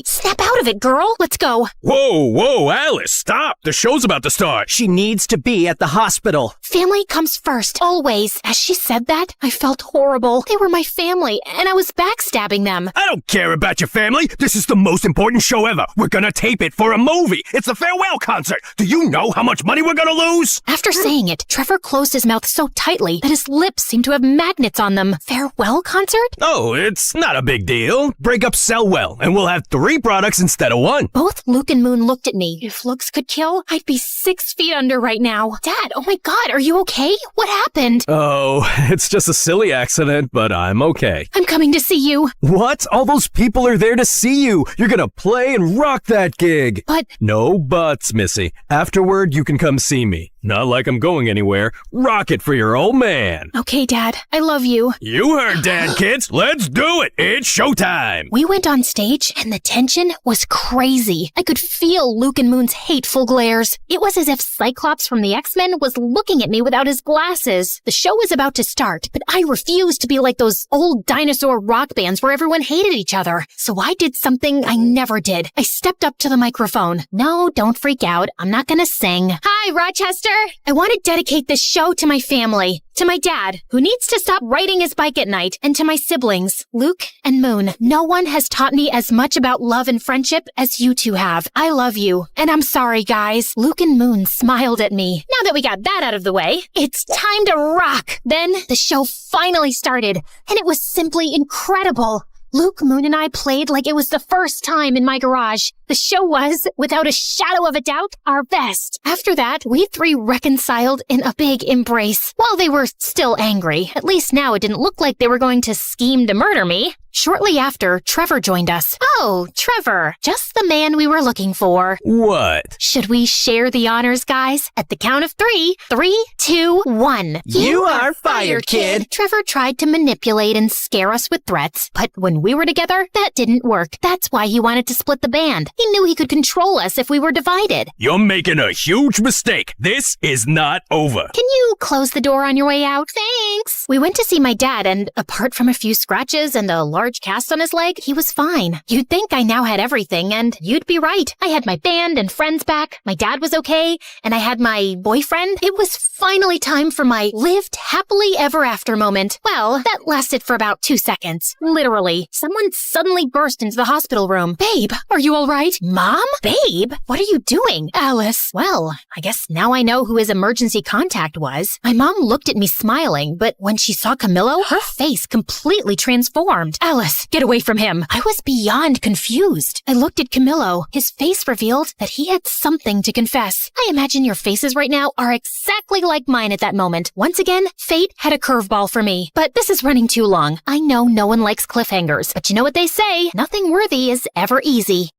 S5: Snap out of it, girl. Let's go.
S10: Whoa, Alice, stop. The show's about to start.
S6: She needs to be at the hospital.
S5: Family comes first, always. As she said that, I felt horrible. They were my family, and I was backstabbing them.
S10: I don't care about your family. This is the most important show ever. We're gonna tape it for a movie. It's a farewell concert. Do you know how much money we're gonna lose?
S5: After saying it, Trevor closed his mouth so tightly that his lips seemed to have magnets on them. Farewell concert?
S10: Oh, it's not a big deal. Breakups sell well, and we'll have 3 products instead of 1.
S5: Both Luke and Moon looked at me. If looks could kill, I'd be 6 feet under right now. Dad, oh my God, are you okay? What happened?
S10: Oh, it's just a silly accident, but I'm okay.
S5: I'm coming to see you.
S6: What? All those people are there to see you. You're gonna play and rock that gig.
S5: But...
S6: No buts, Missy. Afterward, you can come see me. Not like I'm going anywhere. Rock it for your old man.
S5: Okay, Dad. I love you.
S10: You heard Dad, kids. Let's do it. It's showtime.
S5: We went on stage, and the tension was crazy. I could feel Luke and Moon's hateful glares. It was as if Cyclops from the X-Men was looking at me without his glasses. The show was about to start, but I refused to be like those old dinosaur rock bands where everyone hated each other. So I did something I never did. I stepped up to the microphone. No, don't freak out. I'm not gonna sing. Hi, Rochester. I want to dedicate this show to my family. To my dad, who needs to stop riding his bike at night, and to my siblings, Luke and Moon. No one has taught me as much about love and friendship as you two have. I love you, and I'm sorry, guys. Luke and Moon smiled at me. Now that we got that out of the way, it's time to rock. Then the show finally started, and it was simply incredible. Luke, Moon, and I played like it was the first time in my garage. The show was, without a shadow of a doubt, our best. After that, we 3 reconciled in a big embrace. While they were still angry, at least now it didn't look like they were going to scheme to murder me. Shortly after, Trevor joined us. Oh, Trevor, just the man we were looking for.
S10: What?
S5: Should we share the honors, guys? At the count of 3. 3, 2, 1.
S6: You are fired, kid.
S5: Trevor tried to manipulate and scare us with threats, but when we were together, that didn't work. That's why he wanted to split the band. He knew he could control us if we were divided.
S10: You're making a huge mistake. This is not over.
S5: Can you close the door on your way out? Thanks. We went to see my dad, and apart from a few scratches and a large cast on his leg, he was fine. You'd think I now had everything, and you'd be right. I had my band and friends back, my dad was okay, and I had my boyfriend. It was finally time for my lived happily ever after moment. Well, that lasted for about 2 seconds. Literally. Someone suddenly burst into the hospital room. Babe, are you all right? Mom? Babe? What are you doing? Alice. Well, I guess now I know who his emergency contact was. My mom looked at me smiling, but when she saw Camillo, her face completely transformed. Alice, get away from him. I was beyond confused. I looked at Camillo. His face revealed that he had something to confess. I imagine your faces right now are exactly like mine at that moment. Once again, fate had a curveball for me. But this is running too long. I know no one likes cliffhangers, but you know what they say? Nothing worthy is ever easy.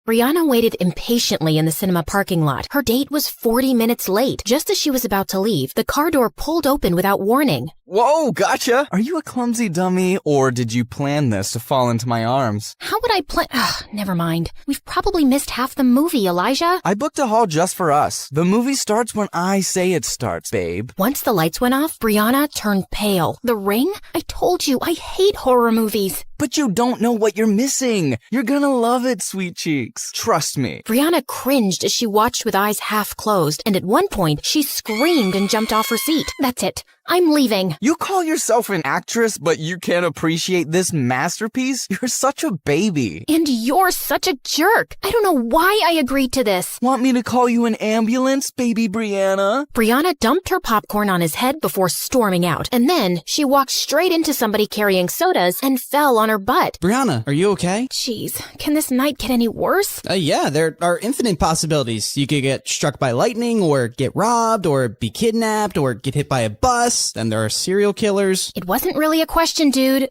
S5: Brianna waited impatiently in the cinema parking lot. Her date was 40 minutes late. Just as she was about to leave, the car door pulled open without warning.
S11: Whoa, gotcha! Are you a clumsy dummy, or did you plan this to fall into my arms?
S5: How would I plan? Never mind. We've probably missed half the movie, Elijah.
S11: I booked a hall just for us. The movie starts when I say it starts, babe.
S5: Once the lights went off, Brianna turned pale. The ring? I told you, I hate horror movies.
S11: But you don't know what you're missing. You're gonna love it, sweet cheeks. Trust me.
S5: Brianna cringed as she watched with eyes half closed, and at one point, she screamed and jumped off her seat. That's it. I'm leaving.
S11: You call yourself an actress, but you can't appreciate this masterpiece? You're such a baby.
S5: And you're such a jerk. I don't know why I agreed to this.
S11: Want me to call you an ambulance, baby Brianna?
S5: Brianna dumped her popcorn on his head before storming out, and then she walked straight into somebody carrying sodas and fell on her butt.
S19: Brianna, are you okay?
S5: Jeez, can this night get any worse?
S19: Yeah, there are infinite possibilities. You could get struck by lightning, or get robbed, or be kidnapped, or get hit by a bus. Then there are serial killers.
S5: It wasn't really a question, dude.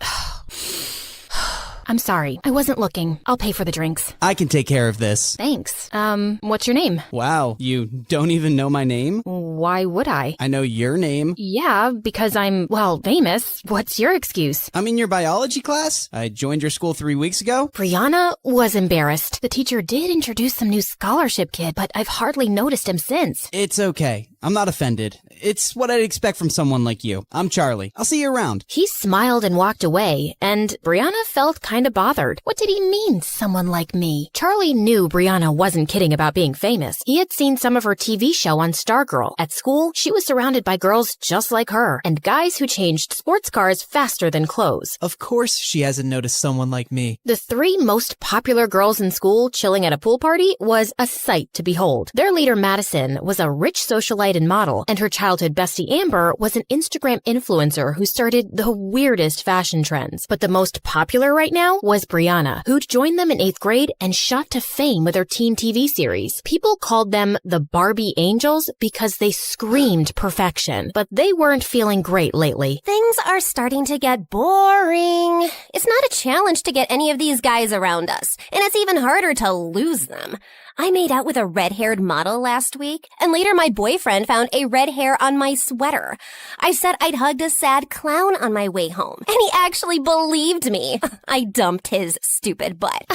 S5: I'm sorry. I wasn't looking. I'll pay for the drinks.
S19: I can take care of this.
S5: Thanks. What's your name?
S19: Wow, you don't even know my name?
S5: Why would I?
S19: I know your name.
S5: Yeah, because I'm, famous. What's your excuse?
S19: I'm in your biology class. I joined your school 3 weeks ago.
S5: Brianna was embarrassed. The teacher did introduce some new scholarship kid, but I've hardly noticed him since.
S19: It's okay. I'm not offended. It's what I'd expect from someone like you. I'm Charlie. I'll see you around.
S5: He smiled and walked away, and Brianna felt kind of bothered. What did he mean, someone like me? Charlie knew Brianna wasn't kidding about being famous. He had seen some of her TV show on Stargirl. At school, she was surrounded by girls just like her, and guys who changed sports cars faster than clothes.
S19: Of course she hasn't noticed someone like me.
S5: The 3 most popular girls in school chilling at a pool party was a sight to behold. Their leader, Madison, was a rich socialite and model, and her childhood bestie Amber was an Instagram influencer who started the weirdest fashion trends. But the most popular right now was Brianna, who'd joined them in 8th grade and shot to fame with her teen TV series. People called them the Barbie Angels because they screamed perfection, but they weren't feeling great lately.
S23: Things are starting to get boring. It's not a challenge to get any of these guys around us, and it's even harder to lose them. I made out with a red-haired model last week, and later my boyfriend found a red hair on my sweater. I said I'd hugged a sad clown on my way home, and he actually believed me. I dumped his stupid butt.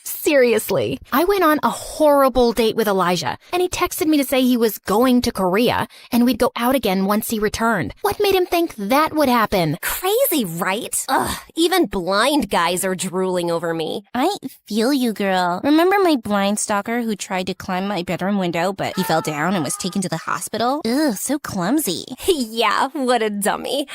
S5: Seriously. I went on a horrible date with Elijah, and he texted me to say he was going to Korea, and we'd go out again once he returned. What made him think that would happen?
S23: Crazy, right? Ugh, even blind guys are drooling over me.
S24: I feel you, girl. Remember my blind stalker who tried to climb my bedroom window, but he fell down and was taken to the hospital? Ugh, so clumsy.
S23: Yeah, what a dummy.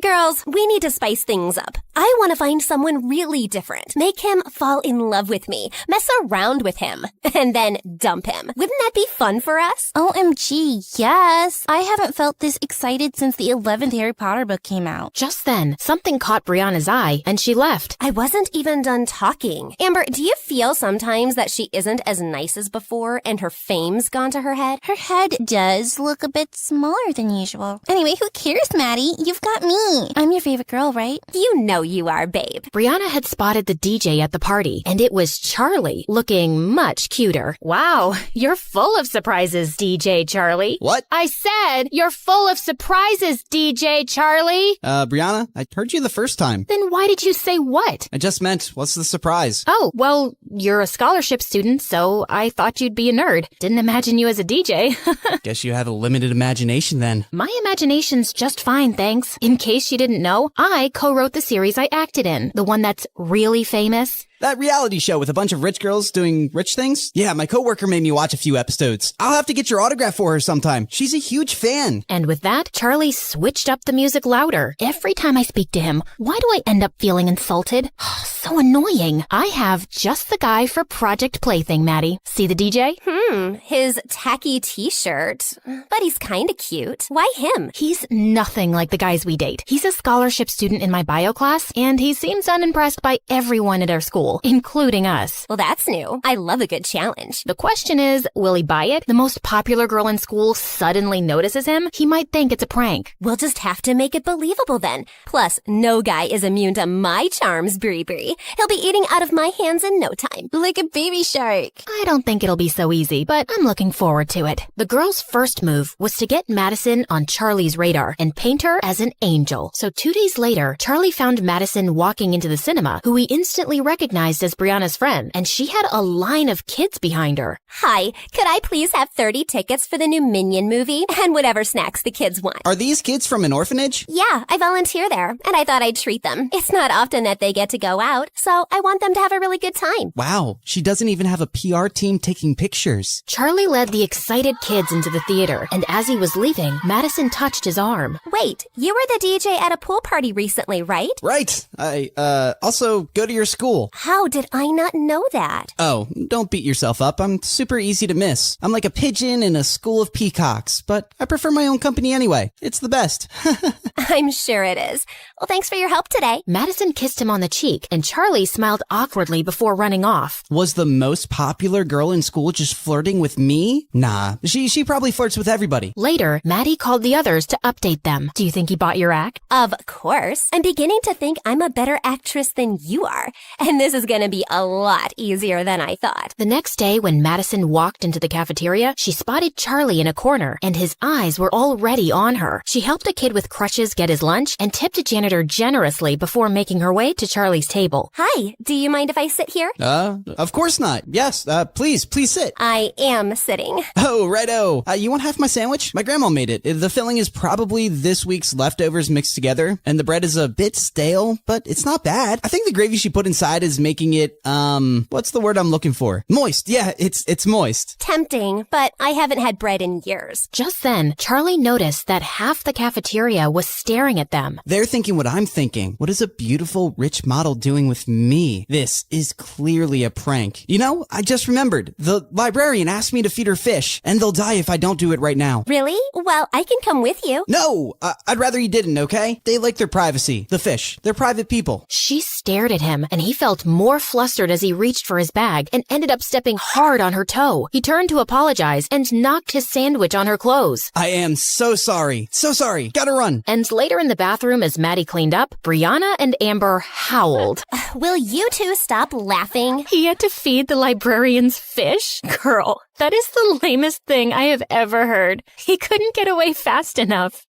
S23: Girls, we need to spice things up. I want to find someone really different. Make him fall in love with me, mess around with him, and then dump him. Wouldn't that be fun for us?
S24: OMG, yes. I haven't felt this excited since the 11th Harry Potter book came out.
S5: Just then, something caught Brianna's eye, and she left.
S23: I wasn't even done talking. Amber, do you feel sometimes that she isn't as nice as before and her fame's gone to her head?
S24: Her head does look a bit smaller than usual. Anyway, who cares, Maddie? You've got me. I'm your favorite girl, right?
S23: You know you are, babe.
S5: Brianna had spotted the DJ at the party, and it was Charlie, looking much cuter. Wow, you're full of surprises, DJ Charlie.
S19: What?
S5: I said, you're full of surprises, DJ Charlie.
S19: Brianna, I heard you the first time.
S5: Then why did you say what?
S19: I just meant, what's the surprise?
S5: Oh, well, you're a scholarship student, so I thought you'd be a nerd. Didn't imagine you as a DJ.
S19: Guess you have a limited imagination then.
S5: My imagination's just fine, thanks. In case you didn't know, I co-wrote the series I acted in, the one that's really famous.
S19: That reality show with a bunch of rich girls doing rich things? Yeah, my coworker made me watch a few episodes. I'll have to get your autograph for her sometime. She's a huge fan.
S5: And with that, Charlie switched up the music louder. Every time I speak to him, why do I end up feeling insulted? So annoying. I have just the guy for Project Plaything, Maddie. See the DJ?
S23: His tacky t-shirt. But he's kinda cute. Why him?
S5: He's nothing like the guys we date. He's a scholarship student in my bio class, and he seems unimpressed by everyone at our school.
S1: school, including us.
S23: Well, that's new. I love a good challenge.
S1: The question is, will he buy it? The most popular girl in school suddenly notices him? He might think it's a prank.
S23: We'll just have to make it believable then. Plus, no guy is immune to my charms, Brie Brie. He'll be eating out of my hands in no time.
S24: Like a baby shark.
S1: I don't think it'll be so easy, but I'm looking forward to it. The girl's first move was to get Madison on Charlie's radar and paint her as an angel. So 2 days later, Charlie found Madison walking into the cinema, who he instantly recognized as Brianna's friend, and she had a line of kids behind her.
S23: Hi, could I please have 30 tickets for the new Minion movie and whatever snacks the kids want?
S19: Are these kids from an orphanage?
S23: Yeah, I volunteer there, and I thought I'd treat them. It's not often that they get to go out, so I want them to have a really good time.
S19: Wow, she doesn't even have a PR team taking pictures.
S1: Charlie led the excited kids into the theater, and as he was leaving, Madison touched his arm.
S23: Wait, you were the DJ at a pool party recently, right?
S19: Right. I also go to your school.
S23: How did I not know that?
S19: Oh, don't beat yourself up. I'm super easy to miss. I'm like a pigeon in a school of peacocks, but I prefer my own company anyway. It's the best.
S23: I'm sure it is. Well, thanks for your help today.
S1: Madison kissed him on the cheek, and Charlie smiled awkwardly before running off.
S19: Was the most popular girl in school just flirting with me? Nah, she probably flirts with everybody.
S1: Later, Maddie called the others to update them. Do you think he bought your act?
S23: Of course. I'm beginning to think I'm a better actress than you are, and this is going to be a lot easier than I thought.
S1: The next day, when Madison walked into the cafeteria, she spotted Charlie in a corner, and his eyes were already on her. She helped a kid with crutches get his lunch and tipped a janitor generously before making her way to Charlie's table.
S23: Hi, do you mind if I sit here?
S19: Of course not. Yes, please sit.
S23: I am sitting.
S19: Oh, righto. You want half my sandwich? My grandma made it. The filling is probably this week's leftovers mixed together, and the bread is a bit stale, but it's not bad. I think the gravy she put inside is making it, what's the word I'm looking for? Moist. Yeah, it's moist.
S23: Tempting, but I haven't had bread in years.
S1: Just then, Charlie noticed that half the cafeteria was staring at them.
S19: They're thinking what I'm thinking. What is a beautiful, rich model doing with me? This is clearly a prank. You know, I just remembered. The librarian asked me to feed her fish, and they'll die if I don't do it right now.
S23: Really? Well, I can come with you.
S19: No! I'd rather you didn't, okay? They like their privacy. The fish. They're private people.
S1: She stared at him, and he felt more flustered as he reached for his bag and ended up stepping hard on her toe. He turned to apologize and knocked his sandwich on her clothes.
S19: I am so sorry. So sorry. Gotta run.
S1: And later in the bathroom, as Maddie cleaned up, Brianna and Amber howled.
S23: Will you two stop laughing?
S1: He had to feed the librarian's fish? Girl, that is the lamest thing I have ever heard. He couldn't get away fast enough.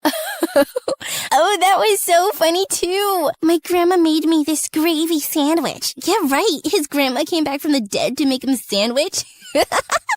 S24: Oh, that was so funny too. My grandma made me this gravy sandwich. Yeah, right. His grandma came back from the dead to make him a sandwich.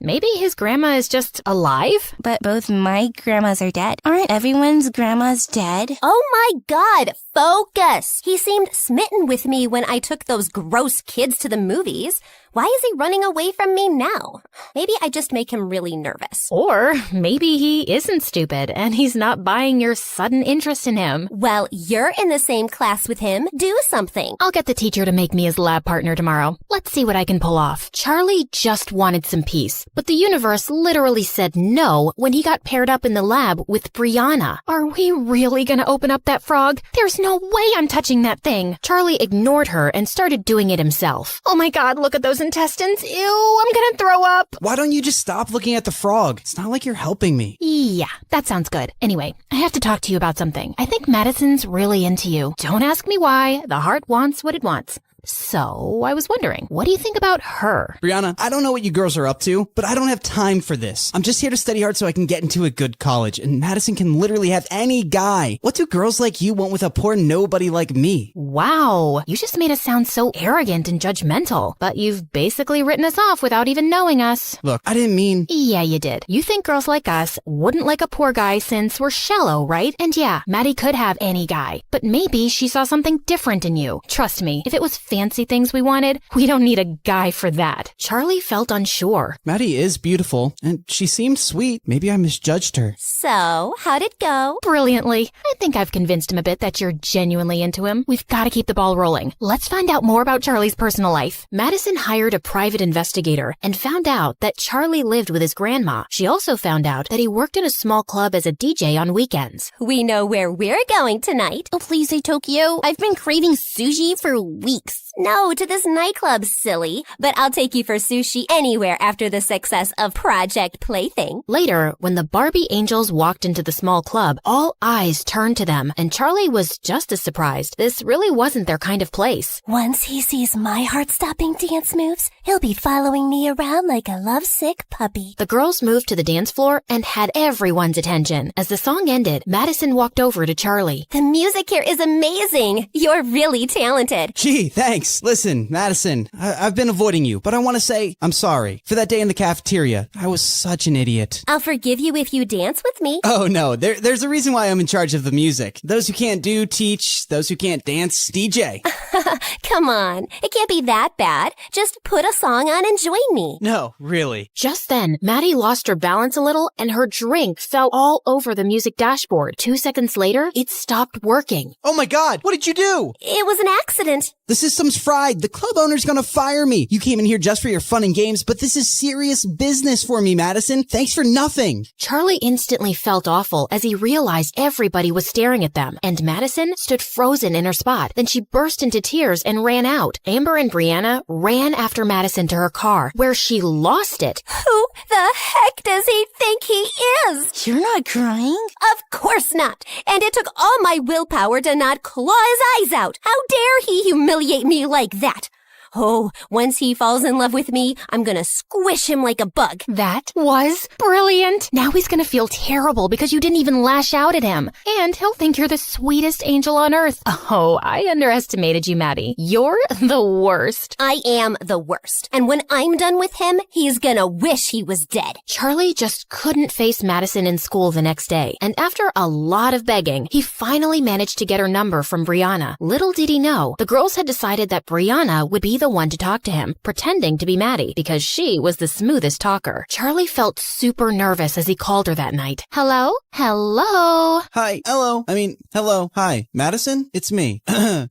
S1: Maybe his grandma is just alive?
S24: But both my grandmas are dead. Aren't everyone's grandmas dead?
S23: Oh my God, focus! He seemed smitten with me when I took those gross kids to the movies. Why is he running away from me now? Maybe I just make him really nervous.
S1: Or maybe he isn't stupid and he's not buying your sudden interest in him.
S23: Well, you're in the same class with him. Do something.
S1: I'll get the teacher to make me his lab partner tomorrow. Let's see what I can pull off. Charlie just wanted some peace, but the universe literally said no when he got paired up in the lab with Brianna. Are we really gonna open up that frog? There's no way I'm touching that thing. Charlie ignored her and started doing it himself. Oh my God, look at those intestines. Ew, I'm gonna throw up.
S19: Why don't you just stop looking at the frog? It's not like you're helping me.
S1: Yeah, that sounds good. Anyway, I have to talk to you about something. I think Madison's really into you. Don't ask me why. The heart wants what it wants. So, I was wondering, what do you think about her?
S19: Brianna, I don't know what you girls are up to, but I don't have time for this. I'm just here to study hard so I can get into a good college, and Madison can literally have any guy. What do girls like you want with a poor nobody like me?
S1: Wow, you just made us sound so arrogant and judgmental, but you've basically written us off without even knowing us.
S19: Look, I didn't mean...
S1: Yeah, you did. You think girls like us wouldn't like a poor guy since we're shallow, right? And yeah, Maddie could have any guy, but maybe she saw something different in you. Trust me, if it was fancy things we wanted, we don't need a guy for that. Charlie felt unsure.
S19: Maddie is beautiful, and she seemed sweet. Maybe I misjudged her.
S23: So, how'd it go?
S1: Brilliantly. I think I've convinced him a bit that you're genuinely into him. We've got to keep the ball rolling. Let's find out more about Charlie's personal life. Madison hired a private investigator and found out that Charlie lived with his grandma. She also found out that he worked in a small club as a DJ on weekends.
S23: We know where we're going tonight.
S24: Oh, please say Tokyo. I've been craving sushi for weeks.
S23: No, to this nightclub, silly. But I'll take you for sushi anywhere after the success of Project Plaything.
S1: Later, when the Barbie angels walked into the small club, all eyes turned to them, and Charlie was just as surprised. This really wasn't their kind of place.
S23: Once he sees my heart-stopping dance moves, he'll be following me around like a lovesick puppy.
S1: The girls moved to the dance floor and had everyone's attention. As the song ended, Madison walked over to Charlie.
S23: The music here is amazing. You're really talented.
S19: Gee, thanks. Listen, Madison, I've been avoiding you, but I want to say I'm sorry. For that day in the cafeteria, I was such an idiot.
S23: I'll forgive you if you dance with me.
S19: Oh no, there's a reason why I'm in charge of the music. Those who can't do, teach. Those who can't dance, DJ.
S23: Come on. It can't be that bad. Just put a song on and join me.
S19: No, really.
S1: Just then, Maddie lost her balance a little and her drink fell all over the music dashboard. 2 seconds later, it stopped working.
S19: Oh my God, what did you do?
S23: It was an accident.
S19: The system's fried. The club owner's gonna fire me. You came in here just for your fun and games, but this is serious business for me, Madison. Thanks for nothing.
S1: Charlie instantly felt awful as he realized everybody was staring at them, and Madison stood frozen in her spot. Then she burst into tears and ran out. Amber and Brianna ran after Madison to her car, where she lost it.
S23: Who the heck does he think he is?
S24: You're not crying?
S23: Of course not. And it took all my willpower to not claw his eyes out. How dare he humiliate me like that? Oh, once he falls in love with me, I'm gonna squish him like a bug.
S1: That was brilliant. Now he's gonna feel terrible because you didn't even lash out at him. And he'll think you're the sweetest angel on earth. Oh, I underestimated you, Maddie. You're the worst.
S23: I am the worst. And when I'm done with him, he's gonna wish he was dead.
S1: Charlie just couldn't face Madison in school the next day. And after a lot of begging, he finally managed to get her number from Brianna. Little did he know, the girls had decided that Brianna would be the one to talk to him, pretending to be Maddie, because she was the smoothest talker. Charlie felt super nervous as he called her that night. Hello? Hello?
S19: Hi. Hello. Hello. Hi. Madison? It's me.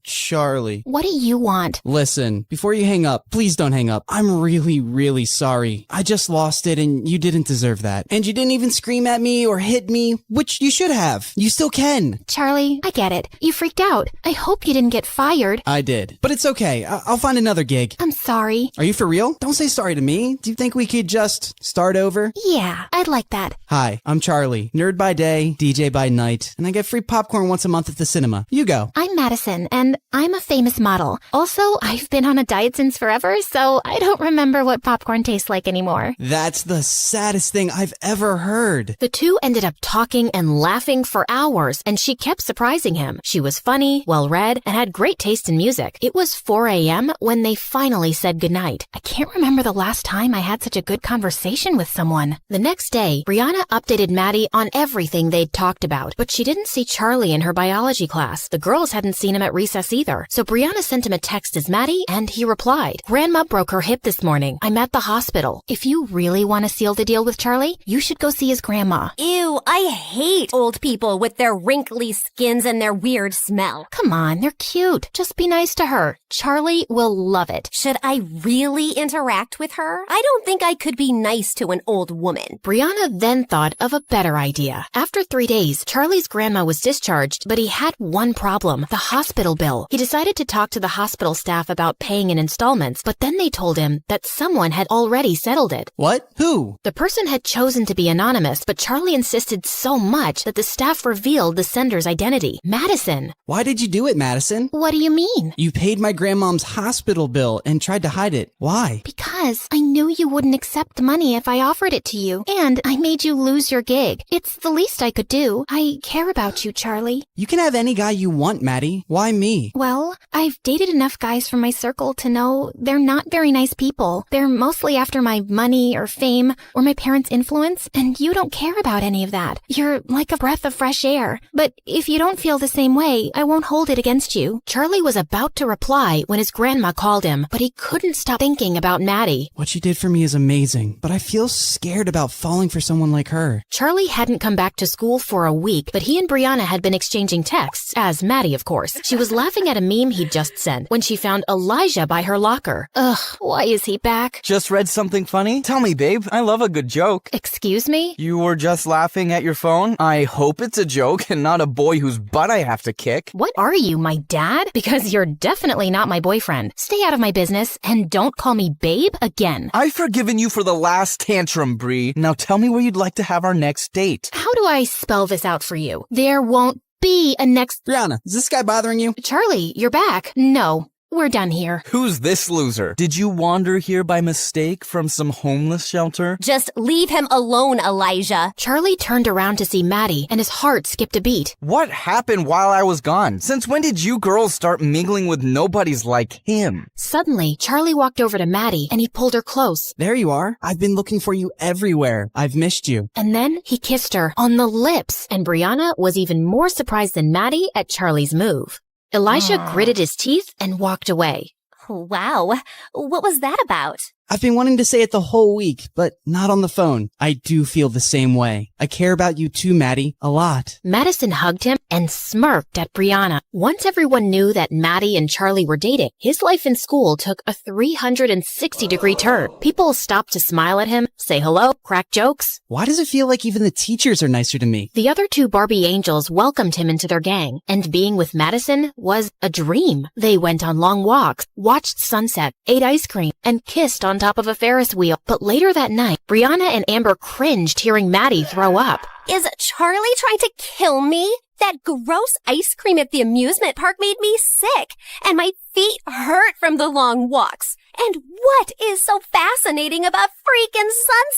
S19: Charlie.
S1: What do you want?
S19: Listen, before you hang up, please don't hang up. I'm really, really sorry. I just lost it and you didn't deserve that. And you didn't even scream at me or hit me, which you should have. You still can.
S1: Charlie, I get it. You freaked out. I hope you didn't get fired.
S19: I did. But it's okay. I'll find another gig.
S1: I'm sorry.
S19: Are you for real? Don't say sorry to me. Do you think we could just start over?
S1: Yeah, I'd like that.
S19: Hi, I'm Charlie. Nerd by day, DJ by night, and I get free popcorn once a month at the cinema. You go.
S1: I'm Madison, and I'm a famous model. Also, I've been on a diet since forever, so I don't remember what popcorn tastes like anymore.
S19: That's the saddest thing I've ever heard.
S1: The two ended up talking and laughing for hours, and she kept surprising him. She was funny, well-read, and had great taste in music. It was 4 a.m. when they finally said goodnight. I can't remember the last time I had such a good conversation with someone. The next day, Brianna updated Maddie on everything they'd talked about, but she didn't see Charlie in her biology class. The girls hadn't seen him at recess either. So Brianna sent him a text as Maddie, and he replied, Grandma broke her hip this morning. I'm at the hospital. If you really want to seal the deal with Charlie, you should go see his grandma.
S23: Ew, I hate old people with their wrinkly skins and their weird smell.
S1: Come on, they're cute. Just be nice to her. Charlie will love it.
S23: Should I really interact with her? I don't think I could be nice to an old woman.
S1: Brianna then thought of a better idea. After 3 days, Charlie's grandma was discharged, but he had one problem, the hospital bill. He decided to talk to the hospital staff about paying in installments, but then they told him that someone had already settled it.
S19: What? Who?
S1: The person had chosen to be anonymous, but Charlie insisted so much that the staff revealed the sender's identity, Madison.
S19: Why did you do it, Madison?
S1: What do you mean?
S19: You paid my grandmom's hospital bill and tried to hide it. Why?
S1: Because I knew you wouldn't accept the money if I offered it to you, and I made you lose your gig. It's the least I could do. I care about you, Charlie.
S19: You can have any guy you want, Maddie. Why me?
S1: Well, I've dated enough guys from my circle to know they're not very nice people. They're mostly after my money or fame or my parents' influence, and you don't care about any of that. You're like a breath of fresh air. But if you don't feel the same way, I won't hold it against you. Charlie was about to reply when his grandma called called him, but he couldn't stop thinking about Maddie.
S19: What she did for me is amazing, but I feel scared about falling for someone like her.
S1: Charlie hadn't come back to school for a week, but he and Brianna had been exchanging texts, as Maddie, of course. She was laughing at a meme he'd just sent when she found Elijah by her locker. Ugh, why is he back?
S11: Just read something funny? Tell me, babe. I love a good joke.
S1: Excuse me?
S11: You were just laughing at your phone? I hope it's a joke and not a boy whose butt I have to kick.
S1: What are you, my dad? Because you're definitely not my boyfriend. Stay out of my business and don't call me babe again.
S11: I've forgiven you for the last tantrum, Bree. Now tell me where you'd like to have our next date.
S1: How do I spell this out for you? There won't be a next...
S19: Brianna, is this guy bothering you?
S1: Charlie, you're back. No. We're done here.
S11: Who's this loser? Did you wander here by mistake from some homeless shelter?
S23: Just leave him alone, Elijah.
S1: Charlie turned around to see Maddie, and his heart skipped a beat.
S11: What happened while I was gone? Since when did you girls start mingling with nobodies like him?
S1: Suddenly, Charlie walked over to Maddie, and he pulled her close.
S19: There you are. I've been looking for you everywhere. I've missed you.
S1: And then he kissed her on the lips, and Brianna was even more surprised than Maddie at Charlie's move. Elijah gritted his teeth and walked away.
S23: Wow. What was that about?
S19: I've been wanting to say it the whole week, but not on the phone. I do feel the same way. I care about you too, Maddie, a lot.
S1: Madison hugged him and smirked at Brianna. Once everyone knew that Maddie and Charlie were dating, his life in school took a 360-degree turn. People stopped to smile at him, say hello, crack jokes.
S19: Why does it feel like even the teachers are nicer to me?
S1: The other two Barbie angels welcomed him into their gang, and being with Madison was a dream. They went on long walks, watched sunset, ate ice cream, and kissed on top of a Ferris wheel. But later that night, Brianna and Amber cringed hearing Maddie throw up.
S23: Is Charlie trying to kill me? That gross ice cream at the amusement park made me sick, and my feet hurt from the long walks. And what is so fascinating about freaking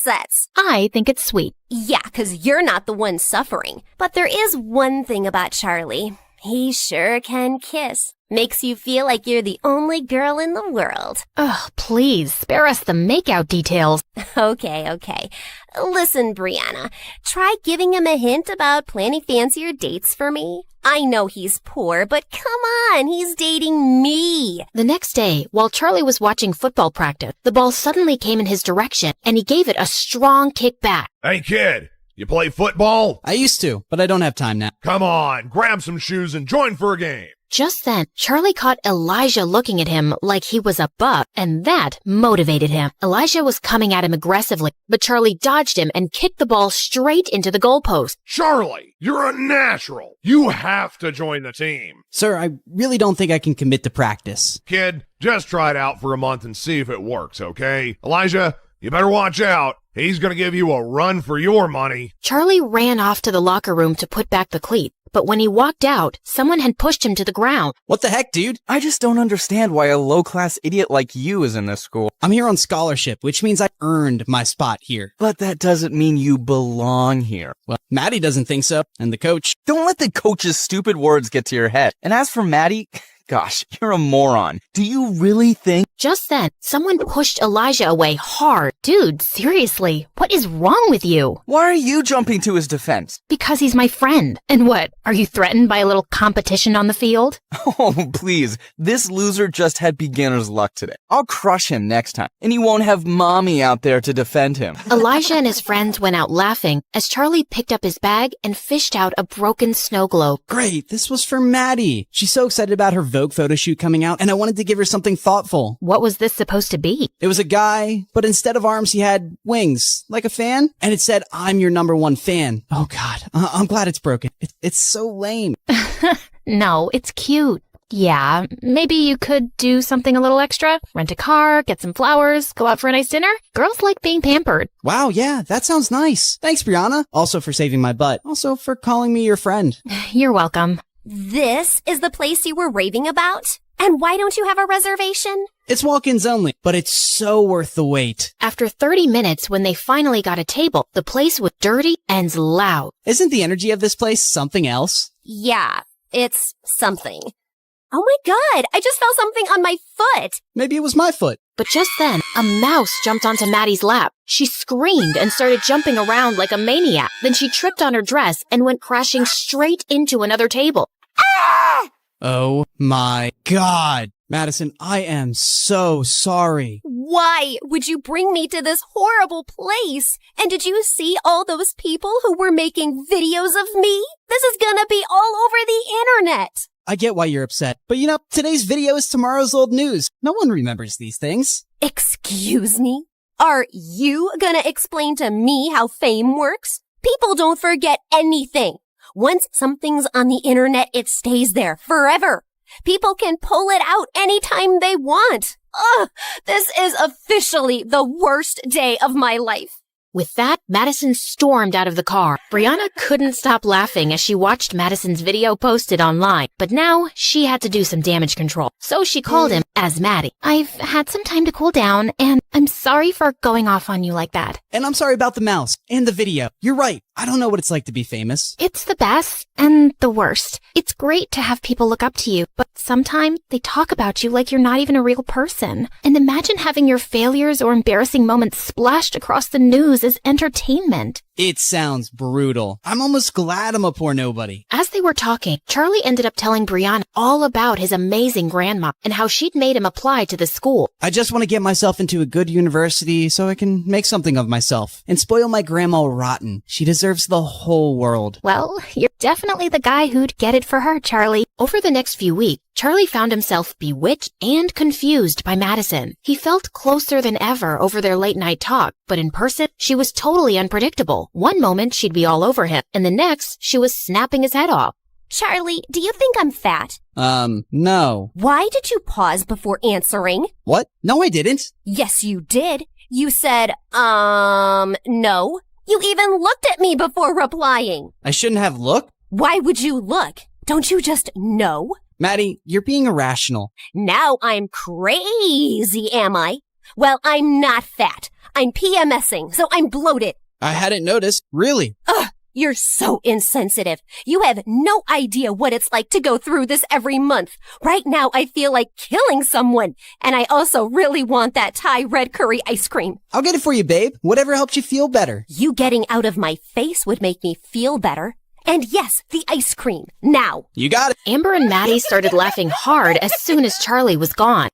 S23: sunsets?
S1: I think it's sweet.
S23: Yeah, 'cause you're not the one suffering. But there is one thing about Charlie. He sure can kiss. Makes you feel like you're the only girl in the world.
S1: Ugh, please, spare us the makeout details.
S23: Okay. Listen, Brianna, try giving him a hint about planning fancier dates for me. I know he's poor, but come on, he's dating me.
S1: The next day, while Charlie was watching football practice, the ball suddenly came in his direction, and he gave it a strong kick back.
S12: Hey, kid. You play football?
S19: I used to, but I don't have time now.
S12: Come on, grab some shoes and join for a game.
S1: Just then, Charlie caught Elijah looking at him like he was a buck, and that motivated him. Elijah was coming at him aggressively, but Charlie dodged him and kicked the ball straight into the goalpost.
S12: Charlie, you're a natural. You have to join the team.
S19: Sir, I really don't think I can commit to practice.
S12: Kid, just try it out for a month and see if it works, okay? Elijah, you better watch out. He's gonna give you a run for your money.
S1: Charlie ran off to the locker room to put back the cleat, but when he walked out, someone had pushed him to the ground.
S19: What the heck, dude?
S11: I just don't understand why a low-class idiot like you is in this school.
S19: I'm here on scholarship, which means I earned my spot here.
S11: But that doesn't mean you belong here.
S19: Well, Maddie doesn't think so, and the coach.
S11: Don't let the coach's stupid words get to your head. And as for Maddie, gosh, you're a moron. Do you really think?
S1: Just then, someone pushed Elijah away hard. Dude, seriously, what is wrong with you?
S11: Why are you jumping to his defense?
S1: Because he's my friend. And what, are you threatened by a little competition on the field?
S11: Oh, please. This loser just had beginner's luck today. I'll crush him next time, and he won't have mommy out there to defend him.
S1: Elijah and his friends went out laughing as Charlie picked up his bag and fished out a broken snow globe.
S19: Great, this was for Maddie. She's so excited about her Vogue photo shoot coming out, and I wanted to give her something thoughtful.
S1: What was this supposed to be?
S19: It was a guy, but instead of arms, he had wings, like a fan, and it said, "I'm your #1 fan." Oh God, I'm glad it's broken. It's so lame.
S1: No, it's cute. Yeah, maybe you could do something a little extra. Rent a car, get some flowers, go out for a nice dinner. Girls like being pampered.
S19: Wow, yeah, that sounds nice. Thanks, Brianna. Also for saving my butt. Also for calling me your friend.
S1: You're welcome.
S23: This is the place you were raving about? And why don't you have a reservation?
S19: It's walk-ins only, but it's so worth the wait.
S1: After 30 minutes, when they finally got a table, the place was dirty and loud.
S19: Isn't the energy of this place something else?
S23: Yeah, it's something. Oh my God, I just felt something on my foot.
S19: Maybe it was my foot.
S1: But just then, a mouse jumped onto Maddie's lap. She screamed and started jumping around like a maniac. Then she tripped on her dress and went crashing straight into another table.
S19: Oh my God. Madison, I am so sorry.
S23: Why would you bring me to this horrible place? And did you see all those people who were making videos of me? This is gonna be all over the internet.
S19: I get why you're upset, but today's video is tomorrow's old news. No one remembers these things.
S23: Excuse me? Are you gonna explain to me how fame works? People don't forget anything. Once something's on the internet, it stays there forever. People can pull it out anytime they want. Ugh, this is officially the worst day of my life.
S1: With that, Madison stormed out of the car. Brianna couldn't stop laughing as she watched Madison's video posted online, but now she had to do some damage control. So she called him as Maddie. I've had some time to cool down, and I'm sorry for going off on you like that.
S19: And I'm sorry about the mouse and the video. You're right. I don't know what it's like to be famous.
S1: It's the best and the worst. It's great to have people look up to you, but sometimes they talk about you like you're not even a real person. And imagine having your failures or embarrassing moments splashed across the news as entertainment.
S19: It sounds brutal. I'm almost glad I'm a poor nobody.
S1: As they were talking, Charlie ended up telling Brianna all about his amazing grandma and how she'd made him apply to the school.
S19: I just want to get myself into a good university so I can make something of myself and spoil my grandma rotten. She deserves the whole world.
S1: Well, you're definitely the guy who'd get it for her, Charlie. Over the next few weeks, Charlie found himself bewitched and confused by Madison. He felt closer than ever over their late-night talk, but in person, she was totally unpredictable. One moment, she'd be all over him, and the next, she was snapping his head off.
S23: Charlie, do you think I'm fat?
S19: No.
S23: Why did you pause before answering?
S19: What? No, I didn't.
S23: Yes, you did. You said, no. You even looked at me before replying.
S19: I shouldn't have looked?
S23: Why would you look? Don't you just know?
S19: Maddie, you're being irrational.
S23: Now I'm crazy, am I? Well, I'm not fat. I'm PMSing, so I'm bloated.
S19: I hadn't noticed. Really?
S23: Ugh, you're so insensitive. You have no idea what it's like to go through this every month. Right now, I feel like killing someone. And I also really want that Thai red curry ice cream.
S19: I'll get it for you, babe. Whatever helps you feel better.
S23: You getting out of my face would make me feel better. And yes, the ice cream. Now.
S19: You got it.
S1: Amber and Maddie started laughing hard as soon as Charlie was gone.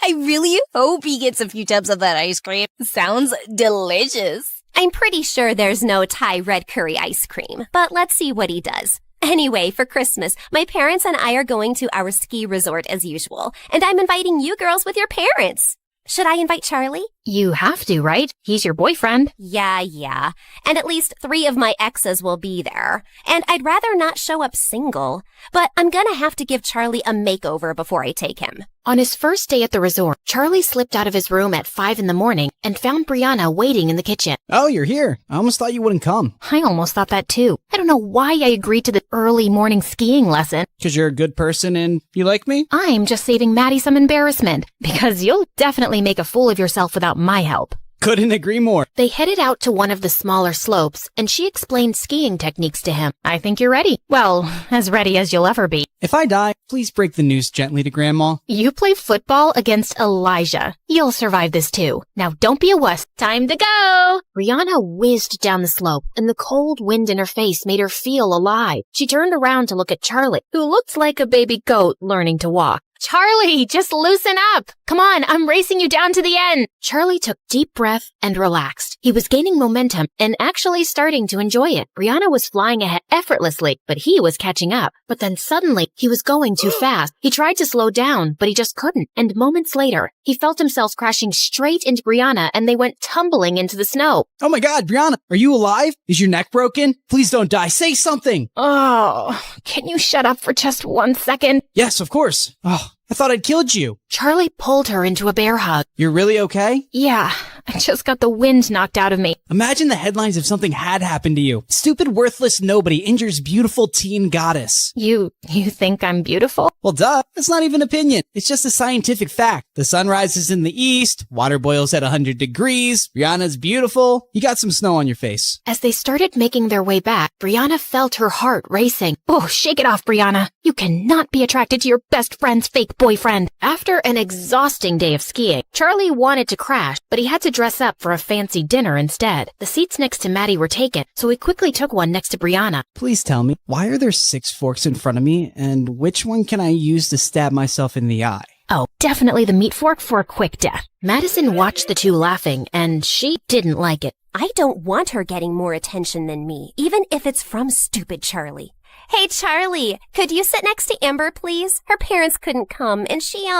S24: I really hope he gets a few tubs of that ice cream. Sounds delicious.
S23: I'm pretty sure there's no Thai red curry ice cream, but let's see what he does. Anyway, for Christmas, my parents and I are going to our ski resort as usual, and I'm inviting you girls with your parents. Should I invite Charlie?
S1: You have to, right? He's your boyfriend.
S23: Yeah. And at least 3 of my exes will be there. And I'd rather not show up single, but I'm gonna have to give Charlie a makeover before I take him.
S1: On his first day at the resort, Charlie slipped out of his room at 5 a.m. and found Brianna waiting in the kitchen.
S19: Oh, you're here. I almost thought you wouldn't come.
S1: I almost thought that too. I don't know why I agreed to the early morning skiing lesson.
S19: Because you're a good person and you like me?
S1: I'm just saving Maddie some embarrassment, because you'll definitely make a fool of yourself without my help.
S19: Couldn't agree more.
S1: They headed out to one of the smaller slopes, and she explained skiing techniques to him. I think you're ready. Well, as ready as you'll ever be.
S19: If I die, please break the news gently to Grandma.
S1: You play football against Elijah. You'll survive this too. Now don't be a wuss. Time to go! Brianna whizzed down the slope, and the cold wind in her face made her feel alive. She turned around to look at Charlie, who looked like a baby goat learning to walk. Charlie, just loosen up. Come on, I'm racing you down to the end. Charlie took deep breath and relaxed. He was gaining momentum and actually starting to enjoy it. Brianna was flying ahead effortlessly, but he was catching up. But then suddenly, he was going too fast. He tried to slow down, but he just couldn't. And moments later, he felt himself crashing straight into Brianna and they went tumbling into the snow.
S19: Oh my God, Brianna, are you alive? Is your neck broken? Please don't die. Say something.
S1: Oh, can you shut up for just 1 second?
S19: Yes, of course. Oh, I thought I'd killed you.
S1: Charlie pulled her into a bear hug.
S19: You're really okay?
S1: Yeah, I just got the wind knocked out of me.
S19: Imagine the headlines if something had happened to you. Stupid, worthless nobody injures beautiful teen goddess.
S1: You think I'm beautiful?
S19: Well, duh. That's not even opinion. It's just a scientific fact. The sun rises in the east, water boils at 100 degrees, Brianna's beautiful. You got some snow on your face.
S1: As they started making their way back, Brianna felt her heart racing. Oh, shake it off, Brianna. You cannot be attracted to your best friend's fake
S5: fake boyfriend. After an exhausting day of skiing, Charlie wanted to crash, but he had to dress up for a fancy dinner instead. The seats next to Maddie were taken, so he quickly took one next to Brianna.
S19: Please tell me, why are there 6 forks in front of me, and which one can I use to stab myself in the eye?
S5: Oh, definitely the meat fork for a quick death. Madison watched the two laughing, and she didn't like it.
S23: I don't want her getting more attention than me, even if it's from stupid Charlie. Hey, Charlie, could you sit next to Amber, please? Her parents couldn't come, and she,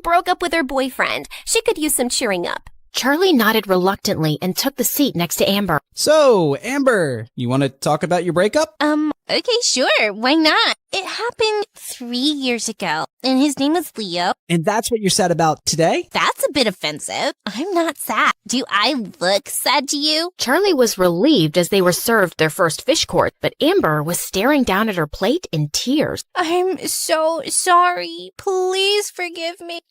S23: broke up with her boyfriend. She could use some cheering up.
S5: Charlie nodded reluctantly and took the seat next to Amber.
S19: So, Amber, you want to talk about your breakup?
S24: Okay, sure. Why not? It happened 3 years ago, and his name was Leo.
S19: And that's what you're sad about today?
S24: That's a bit offensive. I'm not sad. Do I look sad to you?
S5: Charlie was relieved as they were served their first fish course, but Amber was staring down at her plate in tears.
S24: I'm so sorry. Please forgive me.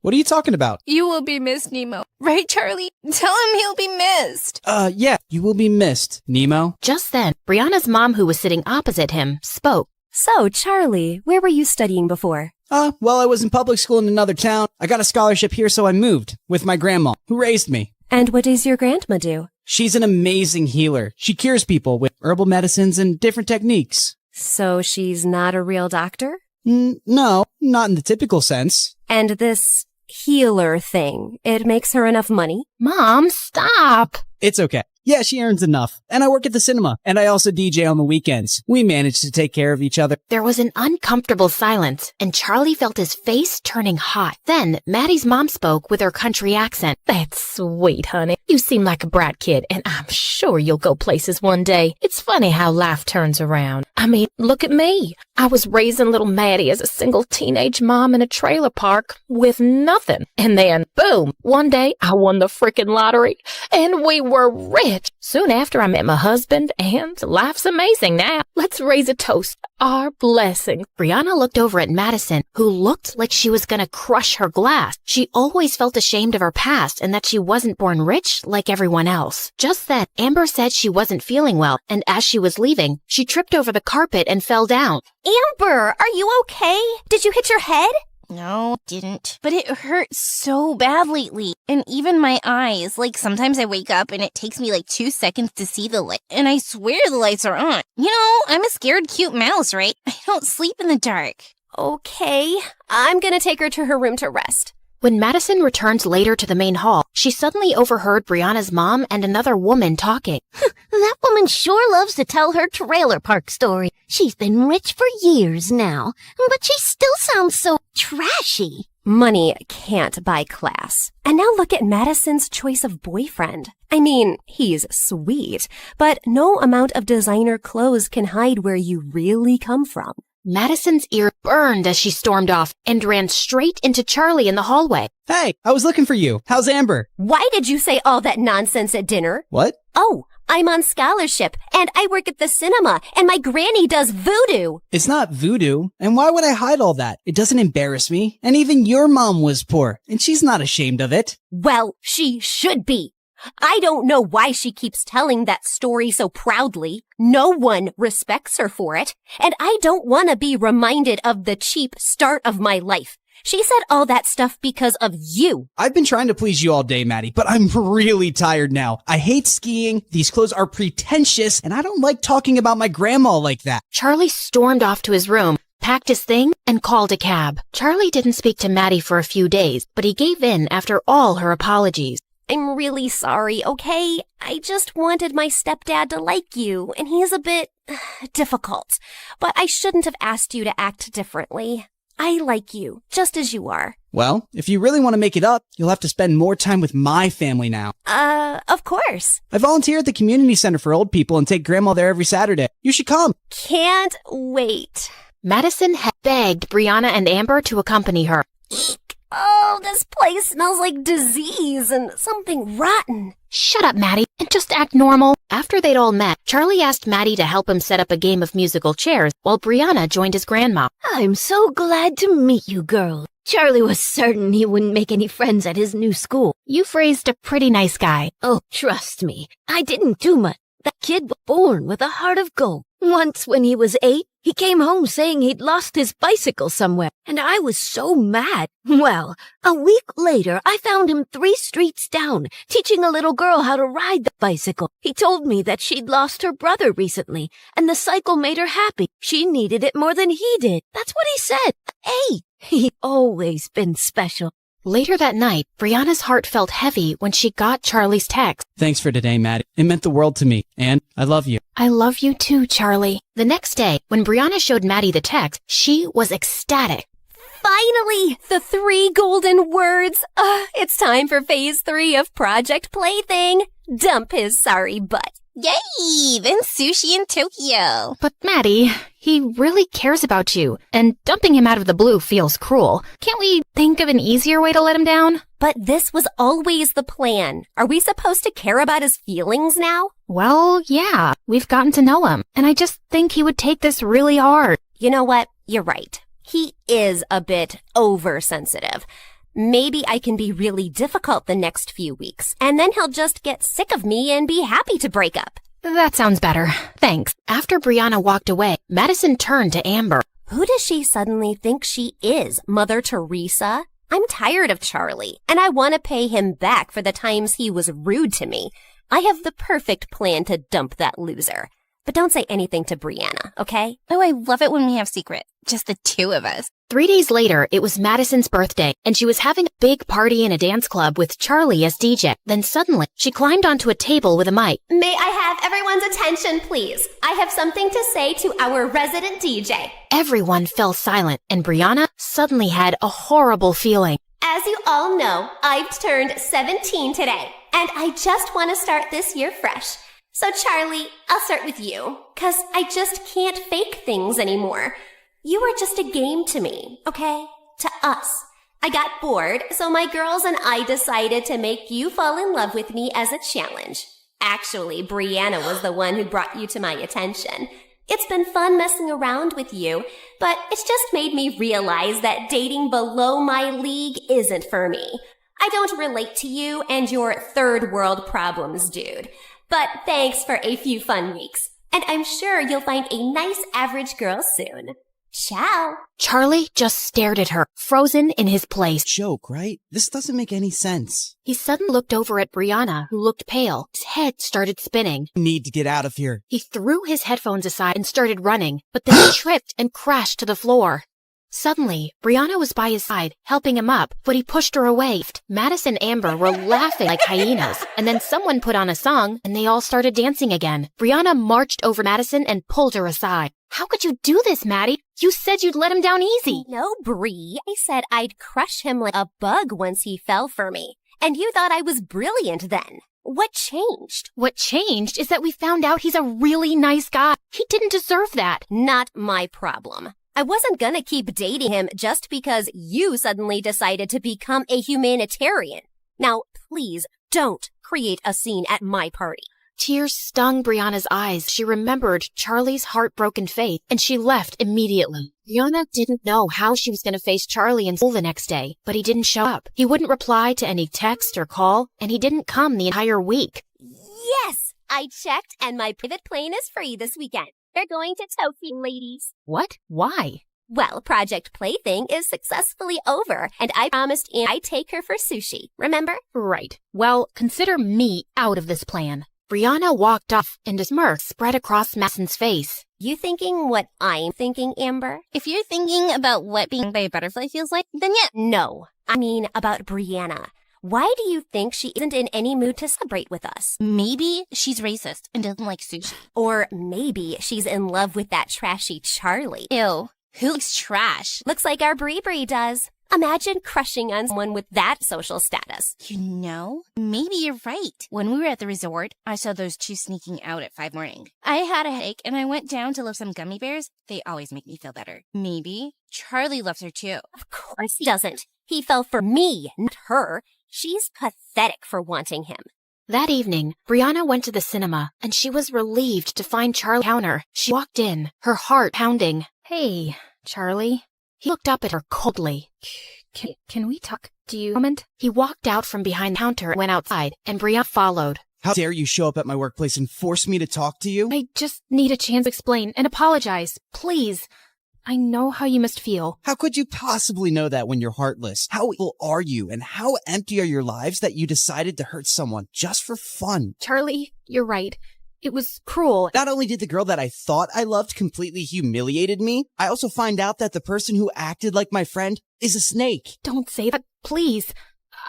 S19: What are you talking about?
S24: You will be missed, Nemo. Right, Charlie? Tell him he'll be missed.
S19: Yeah, you will be missed, Nemo.
S5: Just then, Brianna's mom, who was sitting opposite him, spoke.
S23: So, Charlie, where were you studying before?
S19: Well, I was in public school in another town. I got a scholarship here, so I moved with my grandma, who raised me.
S23: And what does your grandma do?
S19: She's an amazing healer. She cures people with herbal medicines and different techniques.
S23: So she's not a real doctor?
S19: No, not in the typical sense.
S23: And this healer thing, it makes her enough money?
S5: Mom, stop!
S19: It's okay. Yeah, she earns enough. And I work at the cinema. And I also DJ on the weekends. We manage to take care of each other.
S5: There was an uncomfortable silence, and Charlie felt his face turning hot. Then, Maddie's mom spoke with her country accent.
S2: That's sweet, honey. You seem like a brat kid, and I'm sure you'll go places one day. It's funny how life turns around. I mean, look at me. I was raising little Maddie as a single teenage mom in a trailer park with nothing. And then, boom, one day I won the frickin' lottery, and we were rich. Soon after, I met my husband, and life's amazing now. Let's raise a toast. Our blessings.
S5: Brianna looked over at Madison, who looked like she was gonna crush her glass. She always felt ashamed of her past and that she wasn't born rich like everyone else. Just then, Amber said she wasn't feeling well, and as she was leaving, she tripped over the carpet and fell down.
S23: Amber, are you okay? Did you hit your head?
S24: No, didn't. But it hurts so bad lately. And even my eyes. Like, sometimes I wake up and it takes me like 2 seconds to see the light. And I swear the lights are on. You know, I'm a scared cute mouse, right? I don't sleep in the dark.
S23: Okay, I'm gonna take her to her room to rest.
S5: When Madison returned later to the main hall, she suddenly overheard Brianna's mom and another woman talking.
S24: That woman sure loves to tell her trailer park story. She's been rich for years now, but she still sounds so trashy.
S23: Money can't buy class. And now look at Madison's choice of boyfriend. I mean, he's sweet, but no amount of designer clothes can hide where you really come from.
S5: Madison's ear burned as she stormed off and ran straight into Charlie in the hallway.
S19: Hey, I was looking for you. How's Amber?
S23: Why did you say all that nonsense at dinner?
S19: What?
S23: Oh, I'm on scholarship, and I work at the cinema, and my granny does voodoo.
S19: It's not voodoo. And why would I hide all that? It doesn't embarrass me. And even your mom was poor, and she's not ashamed of it.
S23: Well, she should be. I don't know why she keeps telling that story so proudly. No one respects her for it, and I don't want to be reminded of the cheap start of my life. She said all that stuff because of you.
S19: I've been trying to please you all day, Maddie, but I'm really tired now. I hate skiing, these clothes are pretentious, and I don't like talking about my grandma like that.
S5: Charlie stormed off to his room, packed his thing, and called a cab. Charlie didn't speak to Maddie for a few days, but he gave in after all her apologies.
S23: I'm really sorry, okay? I just wanted my stepdad to like you, and he's a bit difficult. But I shouldn't have asked you to act differently. I like you, just as you are.
S19: Well, if you really want to make it up, you'll have to spend more time with my family now.
S23: Of course.
S19: I volunteer at the community center for old people and take grandma there every Saturday. You should come.
S23: Can't wait.
S5: Madison had begged Brianna and Amber to accompany her.
S23: Eek. Oh, this place smells like disease and something rotten.
S5: Shut up, Maddie, and just act normal. After they'd all met, Charlie asked Maddie to help him set up a game of musical chairs while Brianna joined his grandma.
S24: I'm so glad to meet you, girl. Charlie was certain he wouldn't make any friends at his new school.
S5: You've raised a pretty nice guy.
S24: Oh, trust me, I didn't do much. That kid was born with a heart of gold. Once when he was 8,
S9: He came home saying he'd lost his bicycle somewhere, and I was so mad. Well, a week later, I found him 3 streets down, teaching a little girl how to ride the bicycle. He told me that she'd lost her brother recently, and the cycle made her happy. She needed it more than he did. That's what he said. Hey, he's always been special.
S1: Later that night, Brianna's heart felt heavy when she got Charlie's text.
S19: Thanks for today, Maddie. It meant the world to me, and I love you.
S1: I love you too, Charlie. The next day, when Brianna showed Maddie the text, she was ecstatic.
S23: Finally! The 3 golden words! It's time for phase 3 of Project Plaything. Dump his sorry butt.
S24: Yay! Then sushi in Tokyo.
S1: But Maddie, he really cares about you, and dumping him out of the blue feels cruel. Can't we think of an easier way to let him down?
S23: But this was always the plan. Are we supposed to care about his feelings now?
S1: Well, yeah, we've gotten to know him, and I just think he would take this really hard.
S23: You know what? You're right. He is a bit oversensitive. Maybe I can be really difficult the next few weeks, and then he'll just get sick of me and be happy to break up.
S1: That sounds better. Thanks. After Brianna walked away, Madison turned to Amber.
S23: Who does she suddenly think she is, Mother Teresa? I'm tired of Charlie, and I want to pay him back for the times he was rude to me. I have the perfect plan to dump that loser. But don't say anything to Brianna, okay?
S24: Oh, I love it when we have secrets. Just the 2 of us.
S1: 3 days later, it was Madison's birthday, and she was having a big party in a dance club with Charlie as DJ. Then suddenly, she climbed onto a table with a mic.
S23: May I have everyone's attention, please? I have something to say to our resident DJ.
S1: Everyone fell silent, and Brianna suddenly had a horrible feeling.
S23: As you all know, I've turned 17 today, and I just want to start this year fresh. So Charlie, I'll start with you, 'cause I just can't fake things anymore. You are just a game to me, okay? To us. I got bored, so my girls and I decided to make you fall in love with me as a challenge. Actually, Brianna was the one who brought you to my attention. It's been fun messing around with you, but it's just made me realize that dating below my league isn't for me. I don't relate to you and your third world problems, dude. But thanks for a few fun weeks. And I'm sure you'll find a nice average girl soon. Ciao.
S1: Charlie just stared at her, frozen in his place.
S19: Joke, right? This doesn't make any sense.
S1: He suddenly looked over at Brianna, who looked pale. His head started spinning.
S19: Need to get out of here.
S1: He threw his headphones aside and started running, but then tripped and crashed to the floor. Suddenly, Brianna was by his side, helping him up, but he pushed her away. Madison and Amber were laughing like hyenas, and then someone put on a song, and they all started dancing again. Brianna marched over Madison and pulled her aside. How could you do this, Maddie? You said you'd let him down easy.
S23: No, Bree. I said I'd crush him like a bug once he fell for me. And you thought I was brilliant then. What changed?
S1: What changed is that we found out he's a really nice guy. He didn't deserve that.
S23: Not my problem. I wasn't gonna keep dating him just because you suddenly decided to become a humanitarian. Now, please don't create a scene at my party.
S1: Tears stung Brianna's eyes. She remembered Charlie's heartbroken face, and she left immediately. Brianna didn't know how she was going to face Charlie in school the next day, but he didn't show up. He wouldn't reply to any text or call, and he didn't come the entire week.
S23: Yes! I checked, and my private plane is free this weekend. We're going to Tokyo, ladies.
S1: What? Why?
S23: Well, Project Plaything is successfully over, and I promised Anne I'd take her for sushi. Remember?
S1: Right. Well, consider me out of this plan. Brianna walked off, and a smirk spread across Madison's face.
S23: You thinking what I'm thinking, Amber?
S24: If you're thinking about what being by a butterfly feels like, then yeah.
S23: No, I mean about Brianna. Why do you think she isn't in any mood to celebrate with us?
S24: Maybe she's racist and doesn't like sushi.
S23: Or maybe she's in love with that trashy Charlie.
S24: Ew. Who likes trash?
S23: Looks like our Bree does. Imagine crushing on someone with that social status.
S24: You know, maybe you're right. When we were at the resort, I saw those 2 sneaking out at 5 morning. I had a headache and I went down to love some gummy bears. They always make me feel better. Maybe Charlie loves her too.
S23: Of course he doesn't. He fell for me, not her. She's pathetic for wanting him.
S1: That evening, Brianna went to the cinema, and she was relieved to find Charlie counter. She walked in, her heart pounding. Hey, Charlie. He looked up at her coldly. Can we talk? Do you moment? He walked out from behind the counter and went outside, and Brianna followed.
S19: How dare you show up at my workplace and force me to talk to you?
S1: I just need a chance to explain and apologize. Please. I know how you must feel.
S19: How could you possibly know that when you're heartless? How evil are you, and how empty are your lives that you decided to hurt someone just for fun?
S1: Charlie, you're right. It was cruel.
S19: Not only did the girl that I thought I loved completely humiliated me, I also find out that the person who acted like my friend is a snake.
S1: Don't say that, please.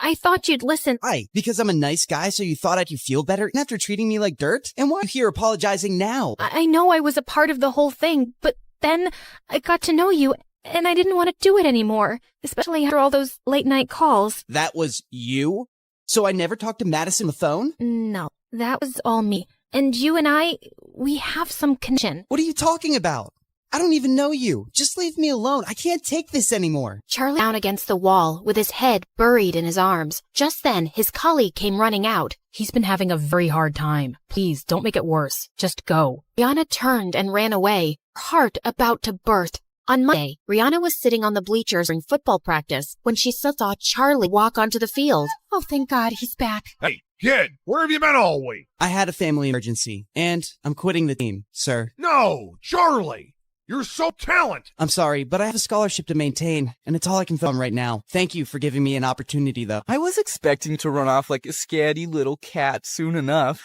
S1: I thought you'd listen.
S19: Why? Because I'm a nice guy, so you thought I'd feel better after treating me like dirt? And why are you here apologizing now?
S1: I know I was a part of the whole thing, but then I got to know you, and I didn't want to do it anymore, especially after all those late-night calls.
S19: That was you? So I never talked to Madison on the phone?
S1: No, that was all me. And you and I, we have some connection.
S19: What are you talking about? I don't even know you. Just leave me alone. I can't take this anymore.
S1: Charlie down against the wall with his head buried in his arms. Just then, his colleague came running out.
S2: He's been having a very hard time. Please, don't make it worse. Just go.
S1: Rihanna turned and ran away, her heart about to burst. On Monday, Rihanna was sitting on the bleachers during football practice when she saw Charlie walk onto the field. Oh, thank God, he's back.
S12: Hey, kid, where have you been all week?
S19: I had a family emergency, and I'm quitting the team, sir.
S12: No, Charlie! You're so talented!
S19: I'm sorry, but I have a scholarship to maintain, and it's all I can film right now. Thank you for giving me an opportunity, though.
S11: I was expecting to run off like a scatty little cat soon enough.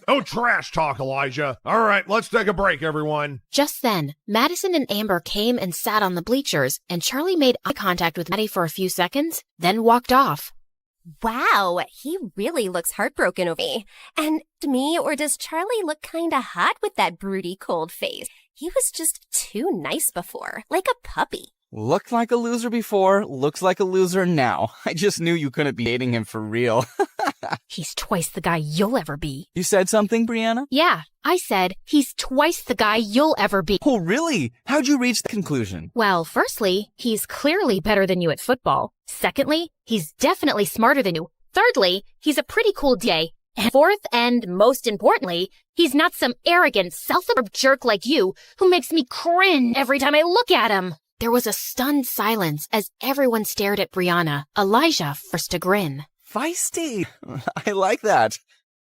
S12: No trash talk, Elijah. All right, let's take a break, everyone.
S1: Just then, Madison and Amber came and sat on the bleachers, and Charlie made eye contact with Maddie for a few seconds, then walked off.
S23: Wow, he really looks heartbroken over me. And to me, or does Charlie look kinda hot with that broody cold face? He was just too nice before, like a puppy.
S11: Looked like a loser before, looks like a loser now. I just knew you couldn't be dating him for real.
S1: He's twice the guy you'll ever be.
S11: You said something, Brianna?
S1: Yeah, I said he's twice the guy you'll ever be.
S11: Oh, really? How'd you reach the conclusion?
S1: Well, firstly, he's clearly better than you at football. Secondly, he's definitely smarter than you. Thirdly, he's a pretty cool DA. And fourth, and most importantly, he's not some arrogant, self-absorbed jerk like you who makes me cringe every time I look at him. There was a stunned silence as everyone stared at Brianna. Elijah forced a grin.
S11: Feisty. I like that.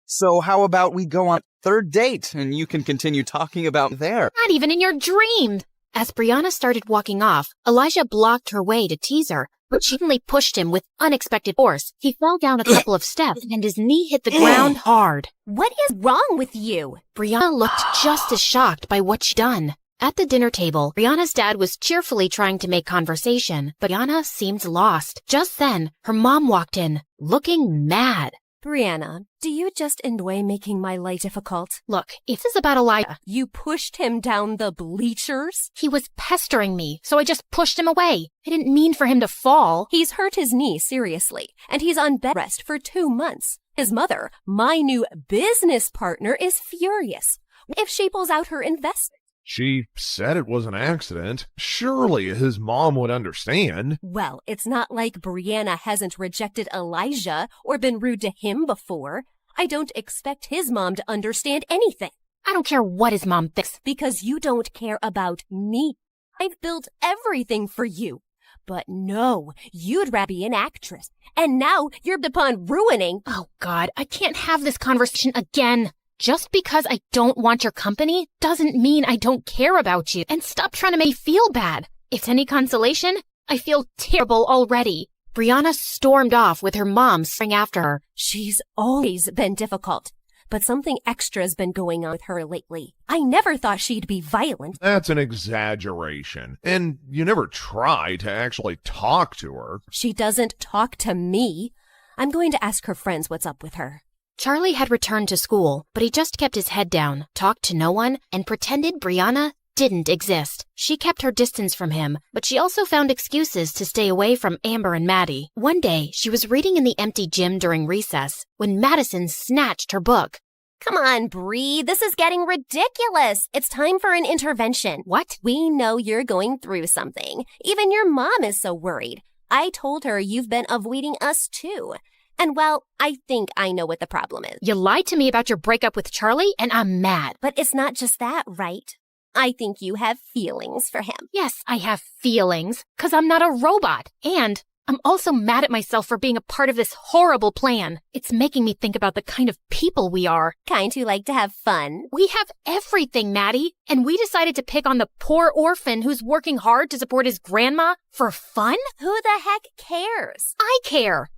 S11: So how about we go on third date and you can continue talking about there?
S1: Not even in your dreams. As Brianna started walking off, Elijah blocked her way to tease her, but she suddenly pushed him with unexpected force. He fell down a couple of steps and his knee hit the ground hard.
S23: What is wrong with you?
S1: Brianna looked just as shocked by what she'd done. At the dinner table, Brianna's dad was cheerfully trying to make conversation, but Brianna seemed lost. Just then, her mom walked in, looking mad.
S23: Brianna, do you just enjoy making my life difficult?
S1: Look, if this is about Elijah,
S23: you pushed him down the bleachers?
S1: He was pestering me, so I just pushed him away. I didn't mean for him to fall.
S23: He's hurt his knee seriously, and he's on bed rest for 2 months. His mother, my new business partner, is furious. If she pulls out her investment?
S12: She said it was an accident. Surely his mom would understand.
S23: Well, it's not like Brianna hasn't rejected Elijah or been rude to him before. I don't expect his mom to understand anything.
S1: I don't care what his mom thinks.
S23: Because you don't care about me. I've built everything for you. But no, you'd rather be an actress. And now you're upon ruining.
S1: Oh, God, I can't have this conversation again. Just because I don't want your company doesn't mean I don't care about you. And stop trying to make me feel bad. If it's any consolation, I feel terrible already. Brianna stormed off with her mom staring after her.
S23: She's always been difficult, but something extra's been going on with her lately. I never thought she'd be violent.
S12: That's an exaggeration. And you never try to actually talk to her.
S23: She doesn't talk to me. I'm going to ask her friends what's up with her.
S1: Charlie had returned to school, but he just kept his head down, talked to no one, and pretended Brianna didn't exist. She kept her distance from him, but she also found excuses to stay away from Amber and Maddie. One day, she was reading in the empty gym during recess when Madison snatched her book.
S23: Come on, Bree, this is getting ridiculous. It's time for an intervention.
S1: What?
S23: We know you're going through something. Even your mom is so worried. I told her you've been avoiding us too. And well, I think I know what the problem is.
S1: You lied to me about your breakup with Charlie, and I'm mad.
S23: But it's not just that, right? I think you have feelings for him.
S1: Yes, I have feelings, 'cause I'm not a robot. And I'm also mad at myself for being a part of this horrible plan. It's making me think about the kind of people we are.
S23: Kind who like to have fun.
S1: We have everything, Maddie, and we decided to pick on the poor orphan who's working hard to support his grandma for fun?
S23: Who the heck cares?
S1: I care.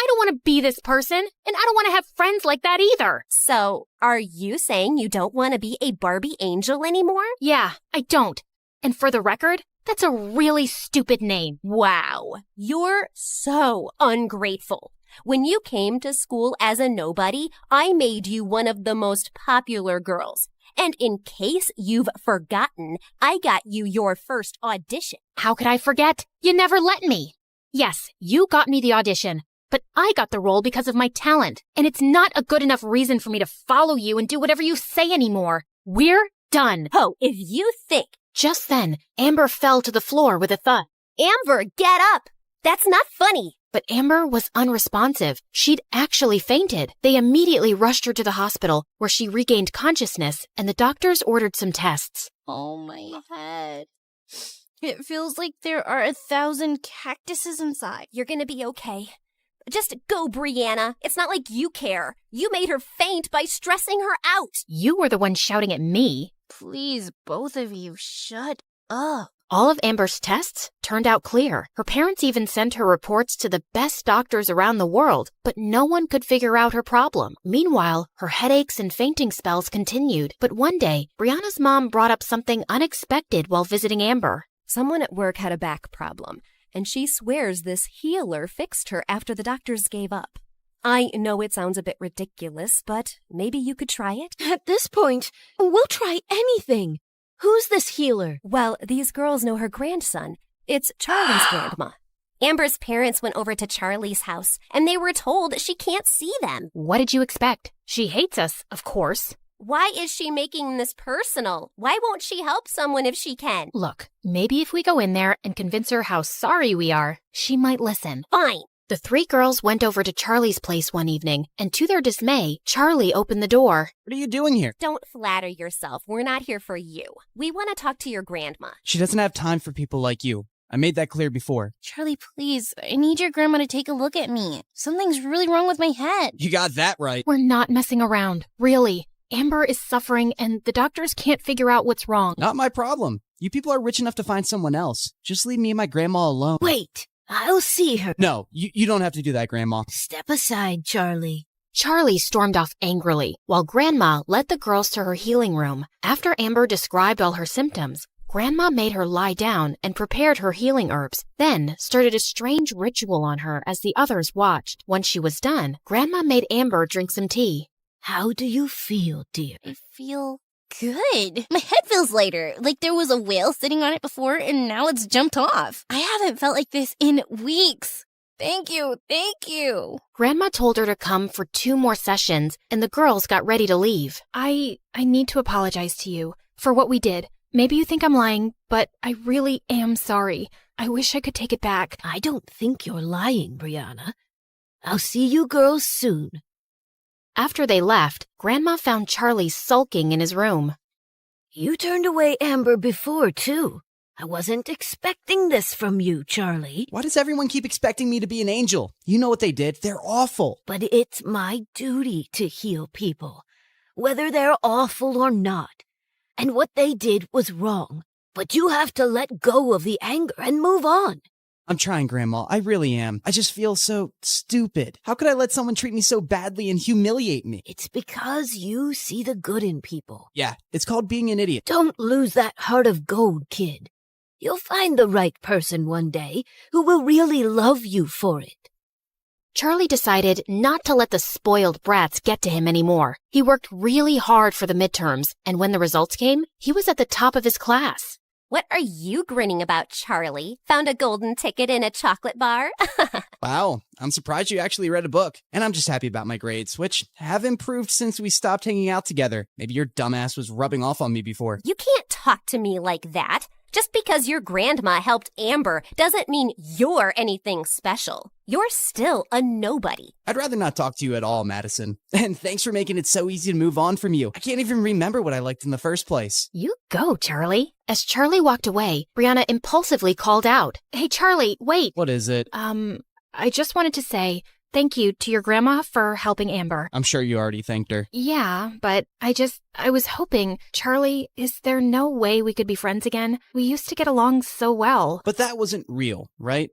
S1: I don't want to be this person, and I don't want to have friends like that either.
S23: So, are you saying you don't want to be a Barbie angel anymore?
S1: Yeah, I don't. And for the record, that's a really stupid name.
S23: Wow, you're so ungrateful. When you came to school as a nobody, I made you one of the most popular girls. And in case you've forgotten, I got you your first audition.
S1: How could I forget? You never let me. Yes, you got me the audition, but I got the role because of my talent. And it's not a good enough reason for me to follow you and do whatever you say anymore. We're done.
S23: Oh, if you think.
S1: Just then, Amber fell to the floor with a thud.
S23: Amber, get up! That's not funny.
S1: But Amber was unresponsive. She'd actually fainted. They immediately rushed her to the hospital, where she regained consciousness, and the doctors ordered some tests.
S24: Oh, my head. It feels like there are 1,000 cactuses inside.
S23: You're gonna be okay. Just go, Brianna. It's not like you care. You made her faint by stressing her out.
S1: You were the one shouting at me.
S24: Please, both of you, shut up.
S1: All of Amber's tests turned out clear. Her parents even sent her reports to the best doctors around the world, but no one could figure out her problem. Meanwhile, her headaches and fainting spells continued. But one day, Brianna's mom brought up something unexpected while visiting Amber.
S23: Someone at work had a back problem, and she swears this healer fixed her after the doctors gave up. I know it sounds a bit ridiculous, but maybe you could try it?
S9: At this point, we'll try anything. Who's this healer?
S23: Well, these girls know her grandson. It's Charlie's grandma. Amber's parents went over to Charlie's house, and they were told she can't see them.
S1: What did you expect? She hates us, of course.
S23: Why is she making this personal? Why won't she help someone if she can?
S1: Look, maybe if we go in there and convince her how sorry we are, she might listen.
S23: Fine.
S1: The three girls went over to Charlie's place one evening, and to their dismay, Charlie opened the door.
S19: What are you doing here?
S23: Don't flatter yourself. We're not here for you. We want to talk to your grandma.
S19: She doesn't have time for people like you. I made that clear before.
S24: Charlie, please, I need your grandma to take a look at me. Something's really wrong with my head.
S19: You got that right.
S1: We're not messing around, really. Amber is suffering, and the doctors can't figure out what's wrong.
S19: Not my problem. You people are rich enough to find someone else. Just leave me and my grandma alone.
S9: Wait, I'll see her.
S19: No, you don't have to do that, Grandma.
S9: Step aside, Charlie.
S1: Charlie stormed off angrily, while Grandma led the girls to her healing room. After Amber described all her symptoms, Grandma made her lie down and prepared her healing herbs, then started a strange ritual on her as the others watched. When she was done, Grandma made Amber drink some tea.
S9: How do you feel, dear?
S24: I feel good. My head feels lighter, like there was a whale sitting on it before and now it's jumped off. I haven't felt like this in weeks. Thank you, thank you.
S1: Grandma told her to come for 2 more sessions, and the girls got ready to leave. I need to apologize to you for what we did. Maybe you think I'm lying, but I really am sorry. I wish I could take it back.
S9: I don't think you're lying, Brianna. I'll see you girls soon.
S1: After they left, Grandma found Charlie sulking in his room.
S9: You turned away Amber before, too. I wasn't expecting this from you, Charlie.
S19: Why does everyone keep expecting me to be an angel? You know what they did. They're awful.
S9: But it's my duty to heal people, whether they're awful or not. And what they did was wrong. But you have to let go of the anger and move on.
S19: I'm trying, Grandma. I really am. I just feel so stupid. How could I let someone treat me so badly and humiliate me?
S9: It's because you see the good in people.
S19: Yeah, it's called being an idiot.
S9: Don't lose that heart of gold, kid. You'll find the right person one day who will really love you for it.
S1: Charlie decided not to let the spoiled brats get to him anymore. He worked really hard for the midterms, and when the results came, he was at the top of his class.
S23: What are you grinning about, Charlie? Found a golden ticket in a chocolate bar?
S19: Wow, I'm surprised you actually read a book. And I'm just happy about my grades, which have improved since we stopped hanging out together. Maybe your dumbass was rubbing off on me before.
S23: You can't talk to me like that. Just because your grandma helped Amber doesn't mean you're anything special. You're still a nobody.
S19: I'd rather not talk to you at all, Madison. And thanks for making it so easy to move on from you. I can't even remember what I liked in the first place.
S5: You go, Charlie. As Charlie walked away, Brianna impulsively called out, "Hey, Charlie, wait."
S19: What is it?
S5: I just wanted to say thank you to your grandma for helping Amber.
S19: I'm sure you already thanked her.
S5: Yeah, but I was hoping, Charlie, is there no way we could be friends again? We used to get along so well.
S19: But that wasn't real, right?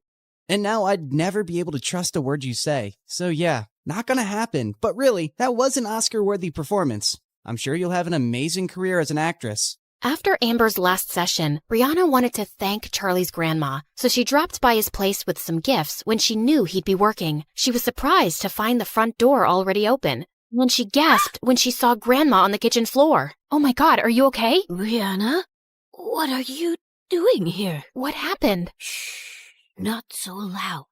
S19: And now I'd never be able to trust a word you say. So yeah, not gonna happen. But really, that was an Oscar-worthy performance. I'm sure you'll have an amazing career as an actress.
S5: After Amber's last session, Brianna wanted to thank Charlie's grandma, so she dropped by his place with some gifts when she knew he'd be working. She was surprised to find the front door already open. And then she gasped when she saw Grandma on the kitchen floor. Oh my God, are you okay?
S9: Brianna, what are you doing here?
S5: What happened?
S9: Shh, not so loud.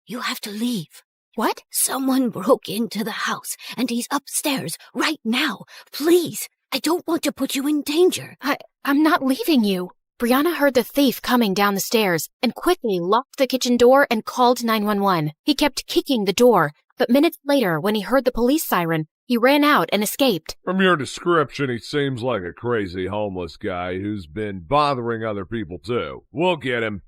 S9: You have to leave.
S5: What?
S9: Someone broke into the house, and he's upstairs right now. Please, I don't want to put you in danger.
S5: I'm not leaving you. Brianna heard the thief coming down the stairs and quickly locked the kitchen door and called 911. He kept kicking the door, but minutes later, when he heard the police siren, he ran out and escaped.
S12: From your description, he seems like a crazy homeless guy who's been bothering other people too. We'll get him.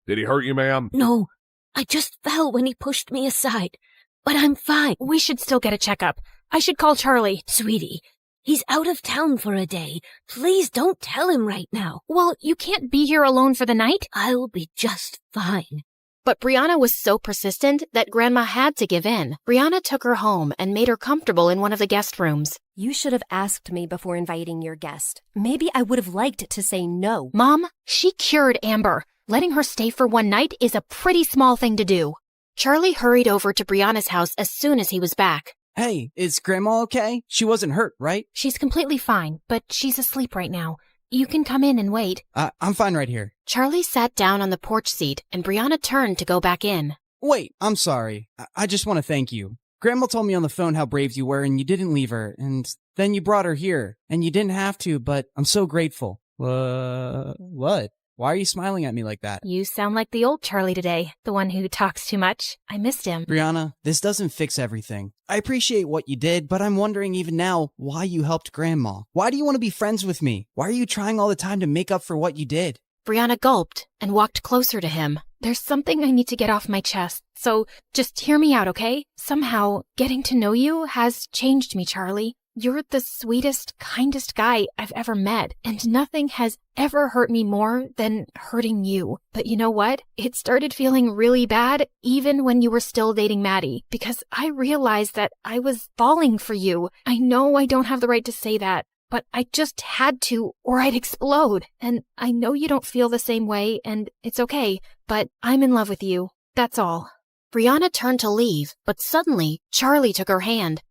S12: Did he hurt you, ma'am?
S9: No, I just fell when he pushed me aside. But I'm fine.
S5: We should still get a checkup. I should call Charlie.
S9: Sweetie, he's out of town for a day. Please don't tell him right now.
S5: Well, you can't be here alone for the night.
S9: I'll be just fine.
S5: But Brianna was so persistent that Grandma had to give in. Brianna took her home and made her comfortable in one of the guest rooms.
S23: You should have asked me before inviting your guest. Maybe I would have liked to say no.
S5: Mom, she cured Amber. Letting her stay for one night is a pretty small thing to do. Charlie hurried over to Brianna's house as soon as he was back.
S19: Hey, is Grandma okay? She wasn't hurt, right?
S5: She's completely fine, but she's asleep right now. You can come in and wait.
S19: I'm fine right here.
S5: Charlie sat down on the porch seat, and Brianna turned to go back in.
S19: Wait, I'm sorry. I just want to thank you. Grandma told me on the phone how brave you were, and you didn't leave her, and then you brought her here, and you didn't have to, but I'm so grateful. What? Why are you smiling at me like that?
S5: You sound like the old Charlie today, the one who talks too much. I missed him.
S19: Brianna, this doesn't fix everything. I appreciate what you did, but I'm wondering even now why you helped Grandma. Why do you want to be friends with me? Why are you trying all the time to make up for what you did?
S5: Brianna gulped and walked closer to him. There's something I need to get off my chest, so just hear me out, okay? Somehow, getting to know you has changed me, Charlie. You're the sweetest, kindest guy I've ever met, and nothing has ever hurt me more than hurting you. But you know what? It started feeling really bad even when you were still dating Maddie, because I realized that I was falling for you. I know I don't have the right to say that, but I just had to, or I'd explode. And I know you don't feel the same way, and it's okay, but I'm in love with you. That's all. Brianna turned to leave, but suddenly, Charlie took her hand.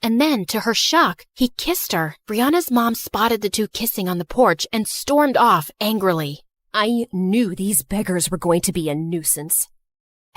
S5: And then, to her shock, he kissed her. Brianna's mom spotted the two kissing on the porch and stormed off angrily.
S23: I knew these beggars were going to be a nuisance.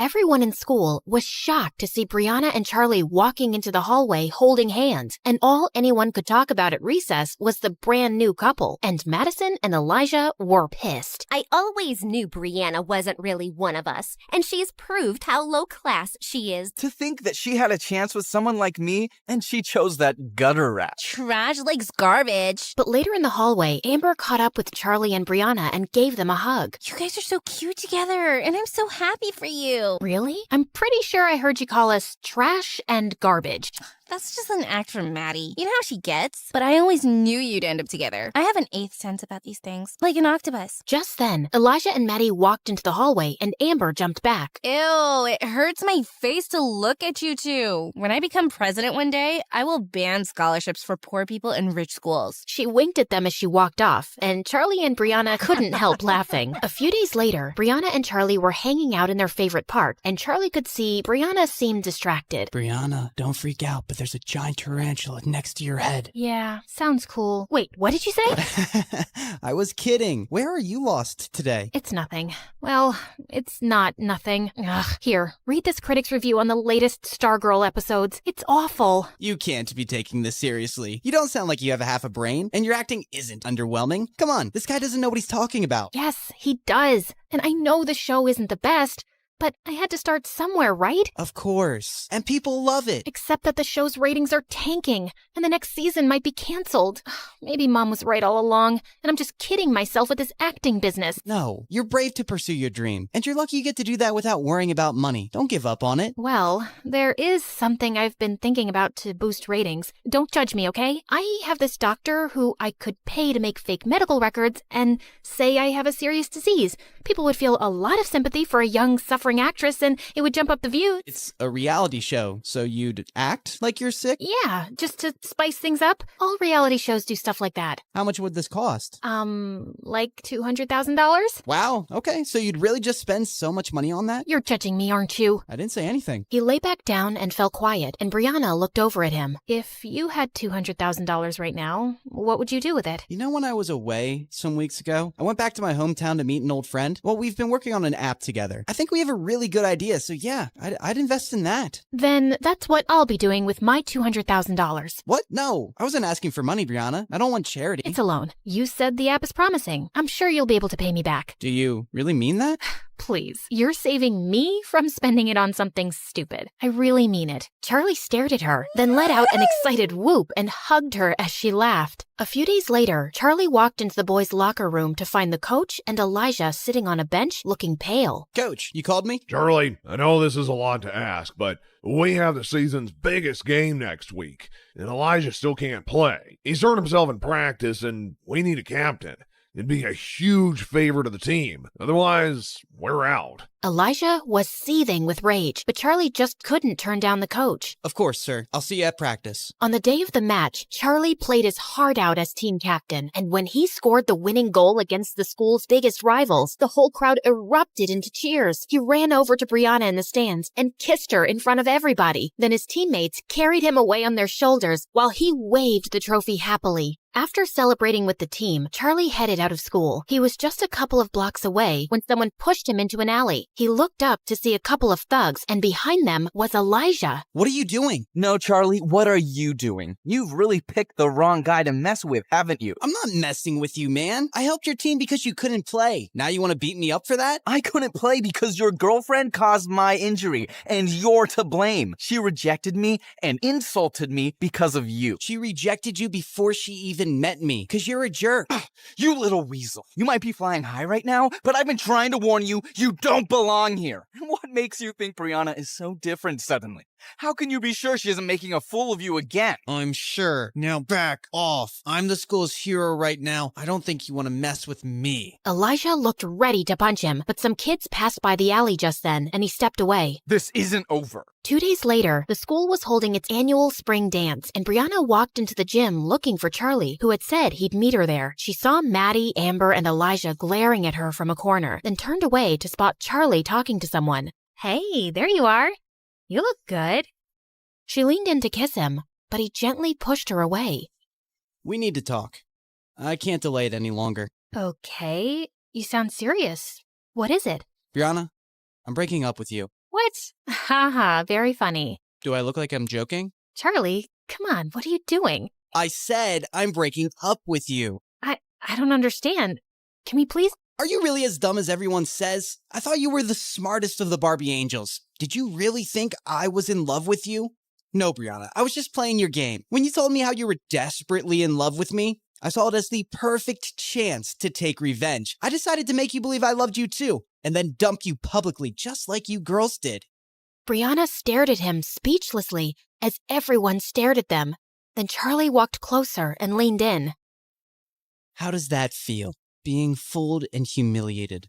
S5: Everyone in school was shocked to see Brianna and Charlie walking into the hallway holding hands, and all anyone could talk about at recess was the brand new couple, and Madison and Elijah were pissed.
S23: I always knew Brianna wasn't really one of us, and she's proved how low class she is.
S11: To think that she had a chance with someone like me, and she chose that gutter rat.
S24: Trash likes garbage.
S5: But later in the hallway, Amber caught up with Charlie and Brianna and gave them a hug.
S24: You guys are so cute together, and I'm so happy for you.
S5: Really? I'm pretty sure I heard you call us trash and garbage.
S24: That's just an act from Maddie. You know how she gets? But I always knew you'd end up together. I have an eighth sense about these things, like an octopus.
S5: Just then, Elijah and Maddie walked into the hallway, and Amber jumped back.
S24: Ew, it hurts my face to look at you two. When I become president one day, I will ban scholarships for poor people in rich schools.
S5: She winked at them as she walked off, and Charlie and Brianna couldn't help laughing. A few days later, Brianna and Charlie were hanging out in their favorite park, and Charlie could see Brianna seemed distracted.
S19: Brianna, don't freak out, but there's a giant tarantula next to your head.
S1: Yeah, sounds cool. Wait, what did you say?
S19: I was kidding. Where are you lost today?
S1: It's nothing. Well, it's not nothing. Ugh. Here, read this critic's review on the latest Stargirl episodes. It's awful.
S19: You can't be taking this seriously. You don't sound like you have a half a brain, and your acting isn't underwhelming. Come on, this guy doesn't know what he's talking about.
S1: Yes, he does. And I know the show isn't the best, but I had to start somewhere, right?
S19: Of course. And people love it.
S1: Except that the show's ratings are tanking, and the next season might be canceled. Maybe Mom was right all along, and I'm just kidding myself with this acting business.
S19: No, you're brave to pursue your dream, and you're lucky you get to do that without worrying about money. Don't give up on it.
S1: Well, there is something I've been thinking about to boost ratings. Don't judge me, okay? I have this doctor who I could pay to make fake medical records and say I have a serious disease. People would feel a lot of sympathy for a young, suffering actress, and it would jump up the views.
S19: It's a reality show, so you'd act like you're sick?
S1: Yeah, just to spice things up. All reality shows do stuff like that.
S19: How much would this cost?
S1: Like $200,000?
S19: Wow, okay, so you'd really just spend so much money on that?
S1: You're judging me, aren't you?
S19: I didn't say anything.
S1: He lay back down and fell quiet, and Brianna looked over at him. If you had $200,000 right now, what would you do with it?
S19: You know when I was away some weeks ago, I went back to my hometown to meet an old friend? Well, we've been working on an app together. I think we have a really good idea, so yeah, I'd invest in that.
S1: Then that's what I'll be doing with my $200,000.
S19: What? No, I wasn't asking for money, Brianna. I don't want charity.
S1: It's a loan. You said the app is promising. I'm sure you'll be able to pay me back.
S19: Do you really mean that?
S1: Please, you're saving me from spending it on something stupid. I really mean it. Charlie stared at her, then let out an excited whoop and hugged her as she laughed. A few days later, Charlie walked into the boys' locker room to find the coach and Elijah sitting on a bench looking pale.
S19: Coach, you called me?
S12: Charlie, I know this is a lot to ask, but we have the season's biggest game next week, and Elijah still can't play. He's hurt himself in practice, and we need a captain. It'd be a huge favor to the team. Otherwise, we're out.
S1: Elijah was seething with rage, but Charlie just couldn't turn down the coach.
S19: Of course, sir. I'll see you at practice.
S1: On the day of the match, Charlie played his heart out as team captain, and when he scored the winning goal against the school's biggest rivals, the whole crowd erupted into cheers. He ran over to Brianna in the stands and kissed her in front of everybody. Then his teammates carried him away on their shoulders while he waved the trophy happily. After celebrating with the team, Charlie headed out of school. He was just a couple of blocks away when someone pushed him into an alley. He looked up to see a couple of thugs, and behind them was Elijah.
S11: What are you doing? No, Charlie, what are you doing? You've really picked the wrong guy to mess with, haven't you?
S19: I'm not messing with you, man. I helped your team because you couldn't play. Now you want to beat me up for that?
S11: I couldn't play because your girlfriend caused my injury, and you're to blame. She rejected me and insulted me because of you.
S19: She rejected you before she even met me, because you're a jerk.
S11: You little weasel. You might be flying high right now, but I've been trying to warn you, you don't belong here. What makes you think Brianna is so different suddenly? How can you be sure she isn't making a fool of you again?
S19: I'm sure. Now back off. I'm the school's hero right now. I don't think you want to mess with me.
S1: Elijah looked ready to punch him, but some kids passed by the alley just then, and he stepped away.
S11: This isn't over.
S1: 2 days later, the school was holding its annual spring dance, and Brianna walked into the gym looking for Charlie, who had said he'd meet her there. She saw Maddie, Amber, and Elijah glaring at her from a corner, then turned away to spot Charlie talking to someone.
S5: Hey, there you are. You look good.
S1: She leaned in to kiss him, but he gently pushed her away.
S19: We need to talk. I can't delay it any longer.
S1: Okay, you sound serious. What is it?
S19: Brianna, I'm breaking up with you.
S1: What? Haha, very funny.
S19: Do I look like I'm joking?
S1: Charlie, come on, what are you doing?
S19: I said I'm breaking up with you.
S1: I don't understand. Can we please?
S19: Are you really as dumb as everyone says? I thought you were the smartest of the Barbie angels. Did you really think I was in love with you? No, Brianna, I was just playing your game. When you told me how you were desperately in love with me, I saw it as the perfect chance to take revenge. I decided to make you believe I loved you too, and then dump you publicly just like you girls did.
S1: Brianna stared at him speechlessly as everyone stared at them. Then Charlie walked closer and leaned in.
S19: How does that feel? Being fooled and humiliated.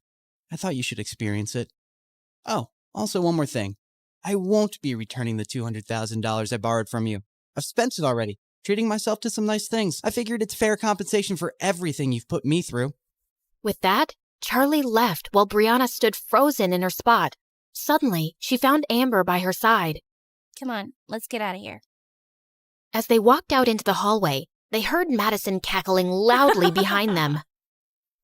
S19: I thought you should experience it. Oh, also one more thing. I won't be returning the $200,000 I borrowed from you. I've spent it already, treating myself to some nice things. I figured it's fair compensation for everything you've put me through.
S1: With that, Charlie left while Brianna stood frozen in her spot. Suddenly, she found Amber by her side.
S24: Come on, let's get out of here.
S1: As they walked out into the hallway, they heard Madison cackling loudly behind them.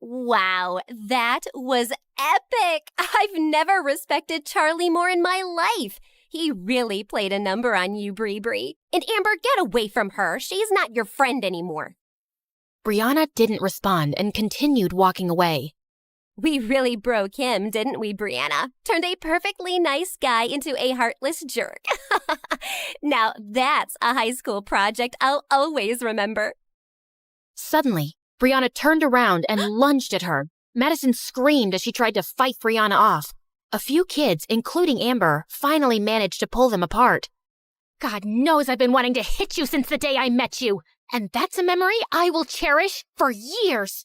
S23: Wow, that was epic! I've never respected Charlie more in my life. He really played a number on you, Bree. And Amber, get away from her. She's not your friend anymore.
S1: Brianna didn't respond and continued walking away.
S23: We really broke him, didn't we, Brianna? Turned a perfectly nice guy into a heartless jerk. Now that's a high school project I'll always remember.
S1: Suddenly, Brianna turned around and lunged at her. Madison screamed as she tried to fight Brianna off. A few kids, including Amber, finally managed to pull them apart.
S5: God knows I've been wanting to hit you since the day I met you, and that's a memory I will cherish for years.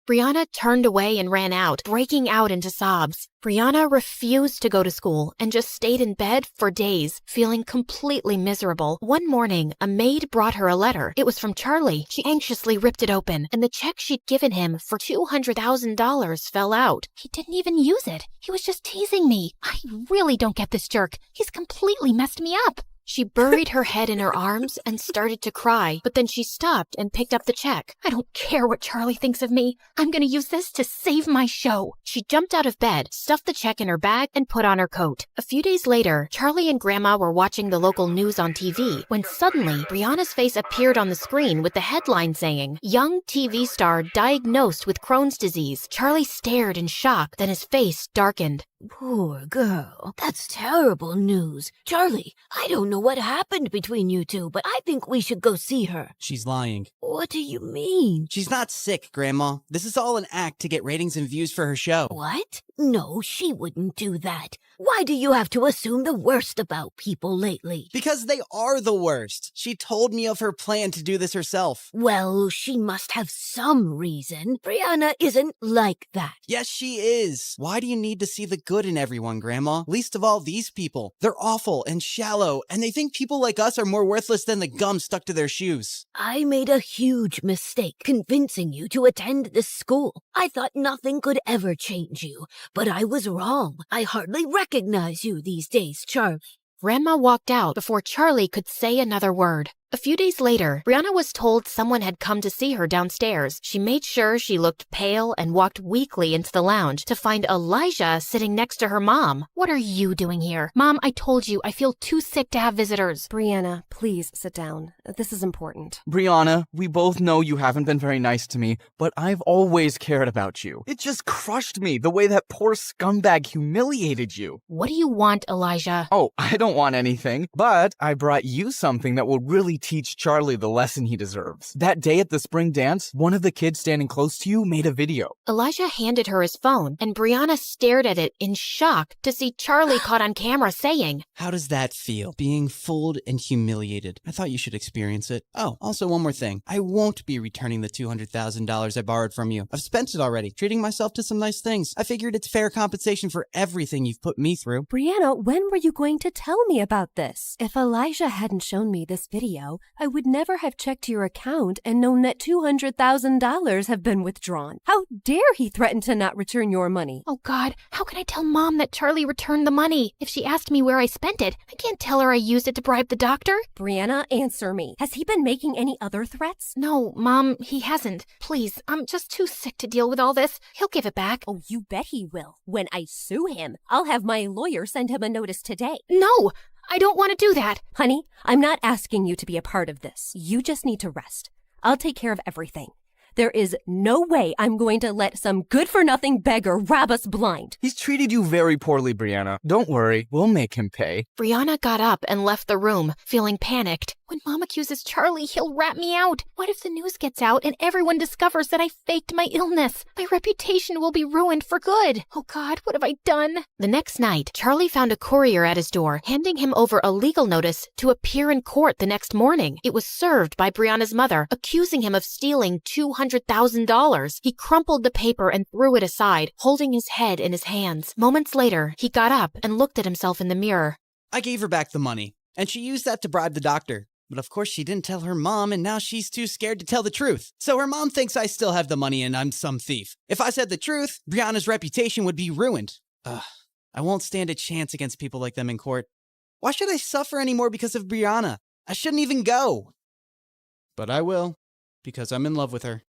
S1: Brianna turned away and ran out, breaking out into sobs. Brianna refused to go to school and just stayed in bed for days, feeling completely miserable. One morning, a maid brought her a letter. It was from Charlie. She anxiously ripped it open, and the check she'd given him for $200,000 fell out.
S5: He didn't even use it. He was just teasing me. I really don't get this jerk. He's completely messed me up.
S1: She buried her head in her arms and started to cry, but then she stopped and picked up the check.
S5: I don't care what Charlie thinks of me. I'm going to use this to save my show.
S1: She jumped out of bed, stuffed the check in her bag, and put on her coat. A few days later, Charlie and Grandma were watching the local news on TV when suddenly Brianna's face appeared on the screen with the headline saying, "Young TV star diagnosed with Crohn's disease." Charlie stared in shock, then his face darkened.
S9: Poor girl. That's terrible news. Charlie, I don't know what happened between you two, but I think we should go see her.
S19: She's lying.
S9: What do you mean?
S19: She's not sick, Grandma. This is all an act to get ratings and views for her show.
S9: What? No, she wouldn't do that. Why do you have to assume the worst about people lately?
S19: Because they are the worst. She told me of her plan to do this herself.
S9: Well, she must have some reason. Brianna isn't like that.
S19: Yes, she is. Why do you need to see the good in everyone, Grandma? Least of all these people. They're awful and shallow, and they think people like us are more worthless than the gum stuck to their shoes.
S9: I made a huge mistake convincing you to attend this school. I thought nothing could ever change you, but I was wrong. I hardly recognize you these days, Charlie.
S1: Grandma walked out before Charlie could say another word. A few days later, Brianna was told someone had come to see her downstairs. She made sure she looked pale and walked weakly into the lounge to find Elijah sitting next to her mom.
S5: What are you doing here? Mom, I told you I feel too sick to have visitors.
S23: Brianna, please sit down. This is important.
S11: Brianna, we both know you haven't been very nice to me, but I've always cared about you. It just crushed me the way that poor scumbag humiliated you.
S1: What do you want, Elijah?
S11: Oh, I don't want anything, but I brought you something that will really teach Charlie the lesson he deserves. That day at the spring dance, one of the kids standing close to you made a video.
S1: Elijah handed her his phone, and Brianna stared at it in shock to see Charlie caught on camera saying,
S19: "How does that feel? Being fooled and humiliated. I thought you should experience it. Oh, also one more thing. I won't be returning the $200,000 I borrowed from you. I've spent it already, treating myself to some nice things. I figured it's fair compensation for everything you've put me through."
S23: Brianna, when were you going to tell me about this? If Elijah hadn't shown me this video, I would never have checked your account and known that $200,000 have been withdrawn. How dare he threaten to not return your money?
S5: Oh God, how can I tell Mom that Charlie returned the money? If she asked me where I spent it, I can't tell her I used it to bribe the doctor.
S23: Brianna, answer me. Has he been making any other threats?
S5: No, Mom, he hasn't. Please, I'm just too sick to deal with all this. He'll give it back.
S23: Oh, you bet he will. When I sue him, I'll have my lawyer send him a notice today.
S5: No! I don't want to do that.
S23: Honey, I'm not asking you to be a part of this. You just need to rest. I'll take care of everything. There is no way I'm going to let some good-for-nothing beggar rob us blind.
S11: He's treated you very poorly, Brianna. Don't worry, we'll make him pay.
S1: Brianna got up and left the room, feeling panicked.
S5: When Mom accuses Charlie, he'll rat me out. What if the news gets out and everyone discovers that I faked my illness? My reputation will be ruined for good. Oh God, what have I done?
S1: The next night, Charlie found a courier at his door, handing him over a legal notice to appear in court the next morning. It was served by Brianna's mother, accusing him of stealing $200,000. He crumpled the paper and threw it aside, holding his head in his hands. Moments later, he got up and looked at himself in the mirror.
S19: I gave her back the money, and she used that to bribe the doctor. But of course she didn't tell her mom, and now she's too scared to tell the truth. So her mom thinks I still have the money and I'm some thief. If I said the truth, Brianna's reputation would be ruined. I won't stand a chance against people like them in court. Why should I suffer anymore because of Brianna? I shouldn't even go. But I will, because I'm in love with her.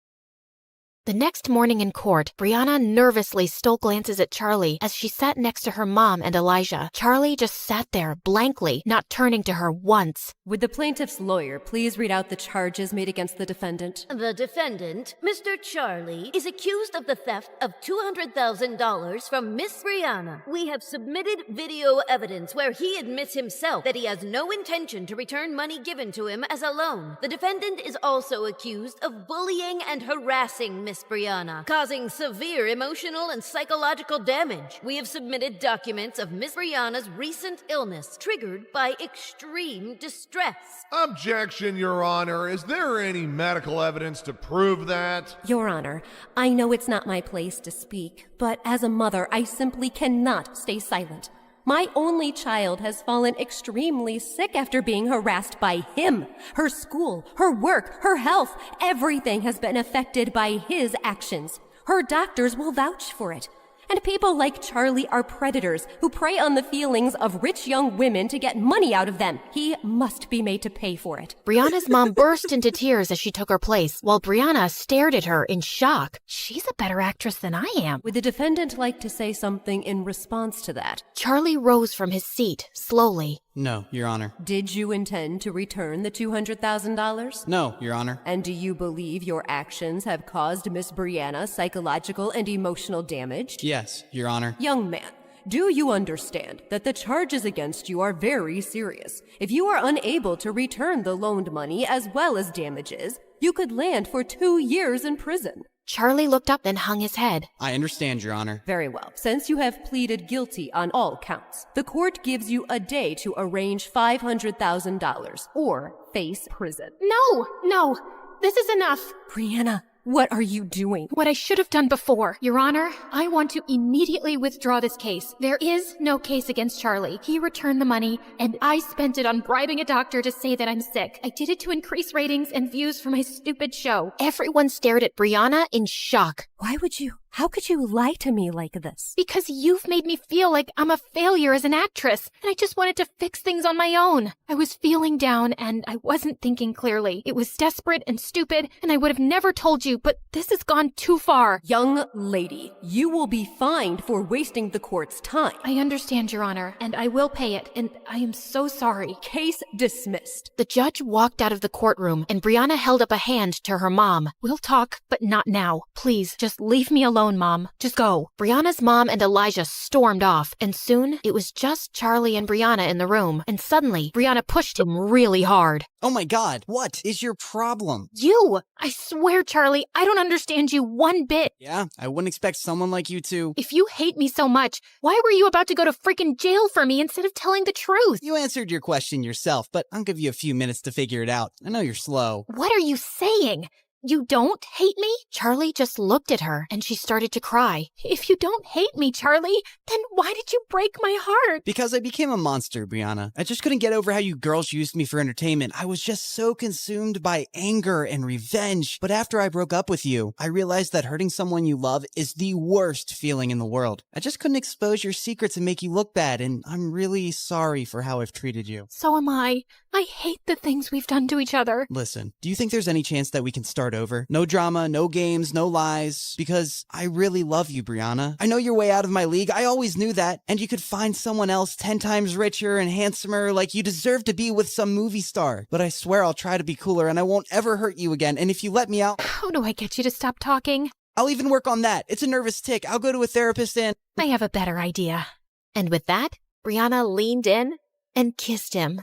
S1: The next morning in court, Brianna nervously stole glances at Charlie as she sat next to her mom and Elijah. Charlie just sat there blankly, not turning to her once.
S8: Would the plaintiff's lawyer please read out the charges made against the defendant?
S9: The defendant, Mr. Charlie, is accused of the theft of $200,000 from Miss Brianna. We have submitted video evidence where he admits himself that he has no intention to return money given to him as a loan. The defendant is also accused of bullying and harassing Miss Brianna, causing severe emotional and psychological damage. We have submitted documents of Miss Brianna's recent illness triggered by extreme distress.
S12: Objection, Your Honor. Is there any medical evidence to prove that?
S8: Your Honor, I know it's not my place to speak, but as a mother, I simply cannot stay silent. My only child has fallen extremely sick after being harassed by him. Her school, her work, her health, everything has been affected by his actions. Her doctors will vouch for it. And people like Charlie are predators who prey on the feelings of rich young women to get money out of them. He must be made to pay for it.
S1: Brianna's mom burst into tears as she took her place, while Brianna stared at her in shock. She's a better actress than I am.
S8: Would the defendant like to say something in response to that?
S1: Charlie rose from his seat, slowly.
S19: No, Your Honor.
S8: Did you intend to return the $200,000?
S19: No, Your Honor.
S8: And do you believe your actions have caused Miss Brianna psychological and emotional damage?
S19: Yes, Your Honor.
S8: Young man, do you understand that the charges against you are very serious? If you are unable to return the loaned money as well as damages, you could land for 2 years in prison.
S1: Charlie looked up and hung his head.
S19: I understand, Your Honor.
S8: Very well. Since you have pleaded guilty on all counts, the court gives you a day to arrange $500,000 or face prison.
S1: No, this is enough.
S8: Brianna, what are you doing?
S1: What I should have done before. Your Honor, I want to immediately withdraw this case. There is no case against Charlie. He returned the money, and I spent it on bribing a doctor to say that I'm sick. I did it to increase ratings and views for my stupid show. Everyone stared at Brianna in shock.
S8: How could you lie to me like this?
S1: Because you've made me feel like I'm a failure as an actress, and I just wanted to fix things on my own. I was feeling down, and I wasn't thinking clearly. It was desperate and stupid, and I would have never told you, but this has gone too far.
S8: Young lady, you will be fined for wasting the court's time.
S1: I understand, Your Honor, and I will pay it, and I am so sorry.
S8: Case dismissed.
S1: The judge walked out of the courtroom, and Brianna held up a hand to her mom. We'll talk, but not now. Please, just leave me alone, Mom. Just go. Brianna's mom and Elijah stormed off, and soon it was just Charlie and Brianna in the room. And suddenly, Brianna pushed him really hard.
S19: Oh my God, what is your problem?
S1: You! I swear, Charlie, I don't understand you one bit.
S19: Yeah, I wouldn't expect someone like you to.
S1: If you hate me so much, why were you about to go to freaking jail for me instead of telling the truth?
S19: You answered your question yourself, but I'll give you a few minutes to figure it out. I know you're slow.
S1: What are you saying? You don't hate me? Charlie just looked at her, and she started to cry. If you don't hate me, Charlie, then why did you break my heart?
S19: Because I became a monster, Brianna. I just couldn't get over how you girls used me for entertainment. I was just so consumed by anger and revenge. But after I broke up with you, I realized that hurting someone you love is the worst feeling in the world. I just couldn't expose your secrets and make you look bad, and I'm really sorry for how I've treated you.
S1: So am I. I hate the things we've done to each other.
S19: Listen, do you think there's any chance that we can start over? No drama, no games, no lies. Because I really love you, Brianna. I know you're way out of my league. I always knew that. And you could find someone else 10 times richer and handsomer, like you deserve to be with some movie star. But I swear I'll try to be cooler and I won't ever hurt you again. And if you let me out...
S1: How do I get you to stop talking?
S19: I'll even work on that. It's a nervous tic. I'll go to a therapist and...
S1: I have a better idea. And with that, Brianna leaned in and kissed him.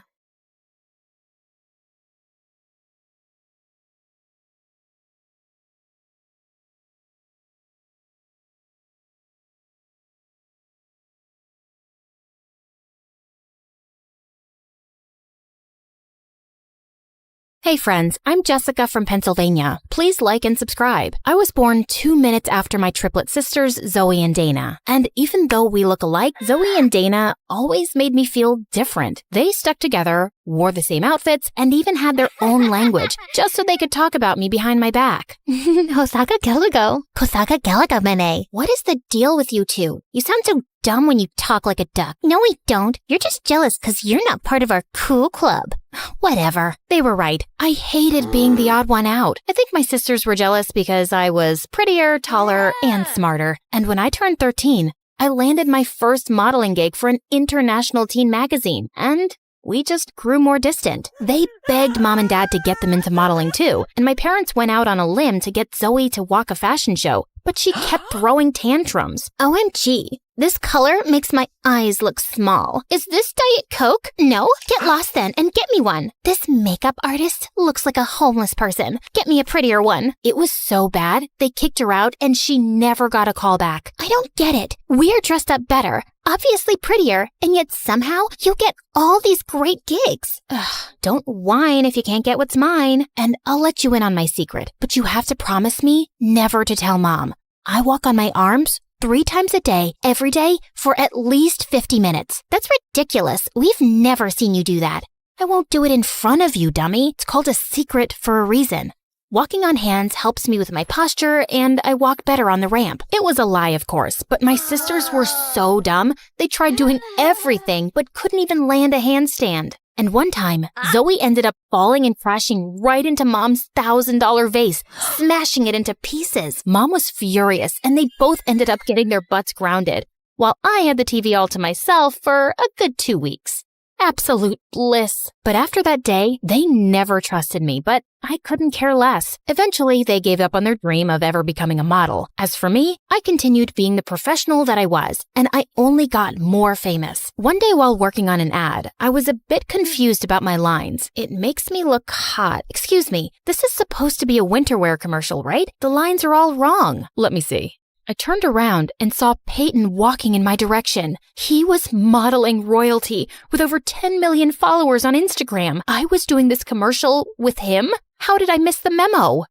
S1: Hey friends, I'm Jessica from Pennsylvania. Please like and subscribe. I was born 2 minutes after my triplet sisters, Zoe and Dana. And even though we look alike, Zoe and Dana always made me feel different. They stuck together, wore the same outfits, and even had their own language, just so they could talk about me behind my back.
S15: Hosaka Galago. Kosaka Galaga Mene.
S1: What is the deal with you two? You sound so
S5: dumb when you talk like a duck.
S15: No, we don't. You're just jealous because you're not part of our cool club.
S5: Whatever. They were right. I hated being the odd one out. I think my sisters were jealous because I was prettier, taller, and smarter. And when I turned 13, I landed my first modeling gig for an international teen magazine, and we just grew more distant. They begged Mom and Dad to get them into modeling too, and my parents went out on a limb to get Zoe to walk a fashion show, but she kept throwing tantrums.
S15: OMG. This color makes my eyes look small. Is this Diet Coke? No? Get lost then and get me one. This makeup artist looks like a homeless person. Get me a prettier one.
S5: It was so bad, they kicked her out and she never got a call back.
S15: I don't get it. We're dressed up better, obviously prettier, and yet somehow you'll get all these great gigs.
S5: Ugh, don't whine if you can't get what's mine. And I'll let you in on my secret, but you have to promise me never to tell Mom. I walk on my arms 3 times a day, every day, for at least 50 minutes.
S15: That's ridiculous. We've never seen you do that.
S5: I won't do it in front of you, dummy. It's called a secret for a reason. Walking on hands helps me with my posture, and I walk better on the ramp. It was a lie, of course, but my sisters were so dumb. They tried doing everything, but couldn't even land a handstand. And one time, Zoe ended up falling and crashing right into Mom's $1,000 vase, smashing it into pieces. Mom was furious, and they both ended up getting their butts grounded, while I had the TV all to myself for a good 2 weeks. Absolute bliss. But after that day, they never trusted me, but I couldn't care less. Eventually, they gave up on their dream of ever becoming a model. As for me, I continued being the professional that I was, and I only got more famous. One day while working on an ad, I was a bit confused about my lines. It makes me look hot. Excuse me, this is supposed to be a winter wear commercial, right? The lines are all wrong. Let me see. I turned around and saw Peyton walking in my direction. He was modeling royalty with over 10 million followers on Instagram. I was doing this commercial with him? How did I miss the memo?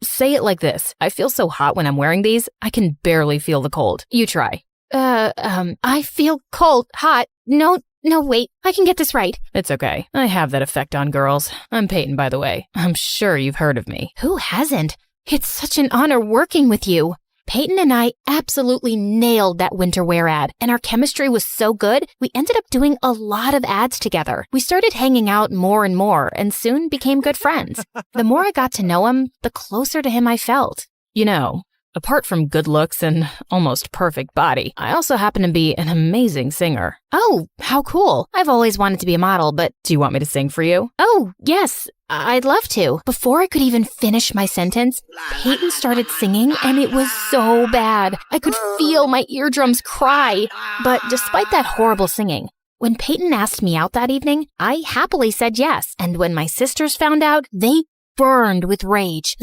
S5: Say it like this. I feel so hot when I'm wearing these, I can barely feel the cold. You try. I feel cold, hot. No, wait. I can get this right. It's okay. I have that effect on girls. I'm Peyton, by the way. I'm sure you've heard of me. Who hasn't? It's such an honor working with you. Peyton and I absolutely nailed that winter wear ad, and our chemistry was so good, we ended up doing a lot of ads together. We started hanging out more and more, and soon became good friends. The more I got to know him, the closer to him I felt. You know, apart from good looks and almost perfect body, I also happen to be an amazing singer. Oh, how cool. I've always wanted to be a model, but do you want me to sing for you? Oh, yes. I'd love to. Before I could even finish my sentence, Peyton started singing, and it was so bad. I could feel my eardrums cry. But despite that horrible singing, when Peyton asked me out that evening, I happily said yes. And when my sisters found out, they burned with rage.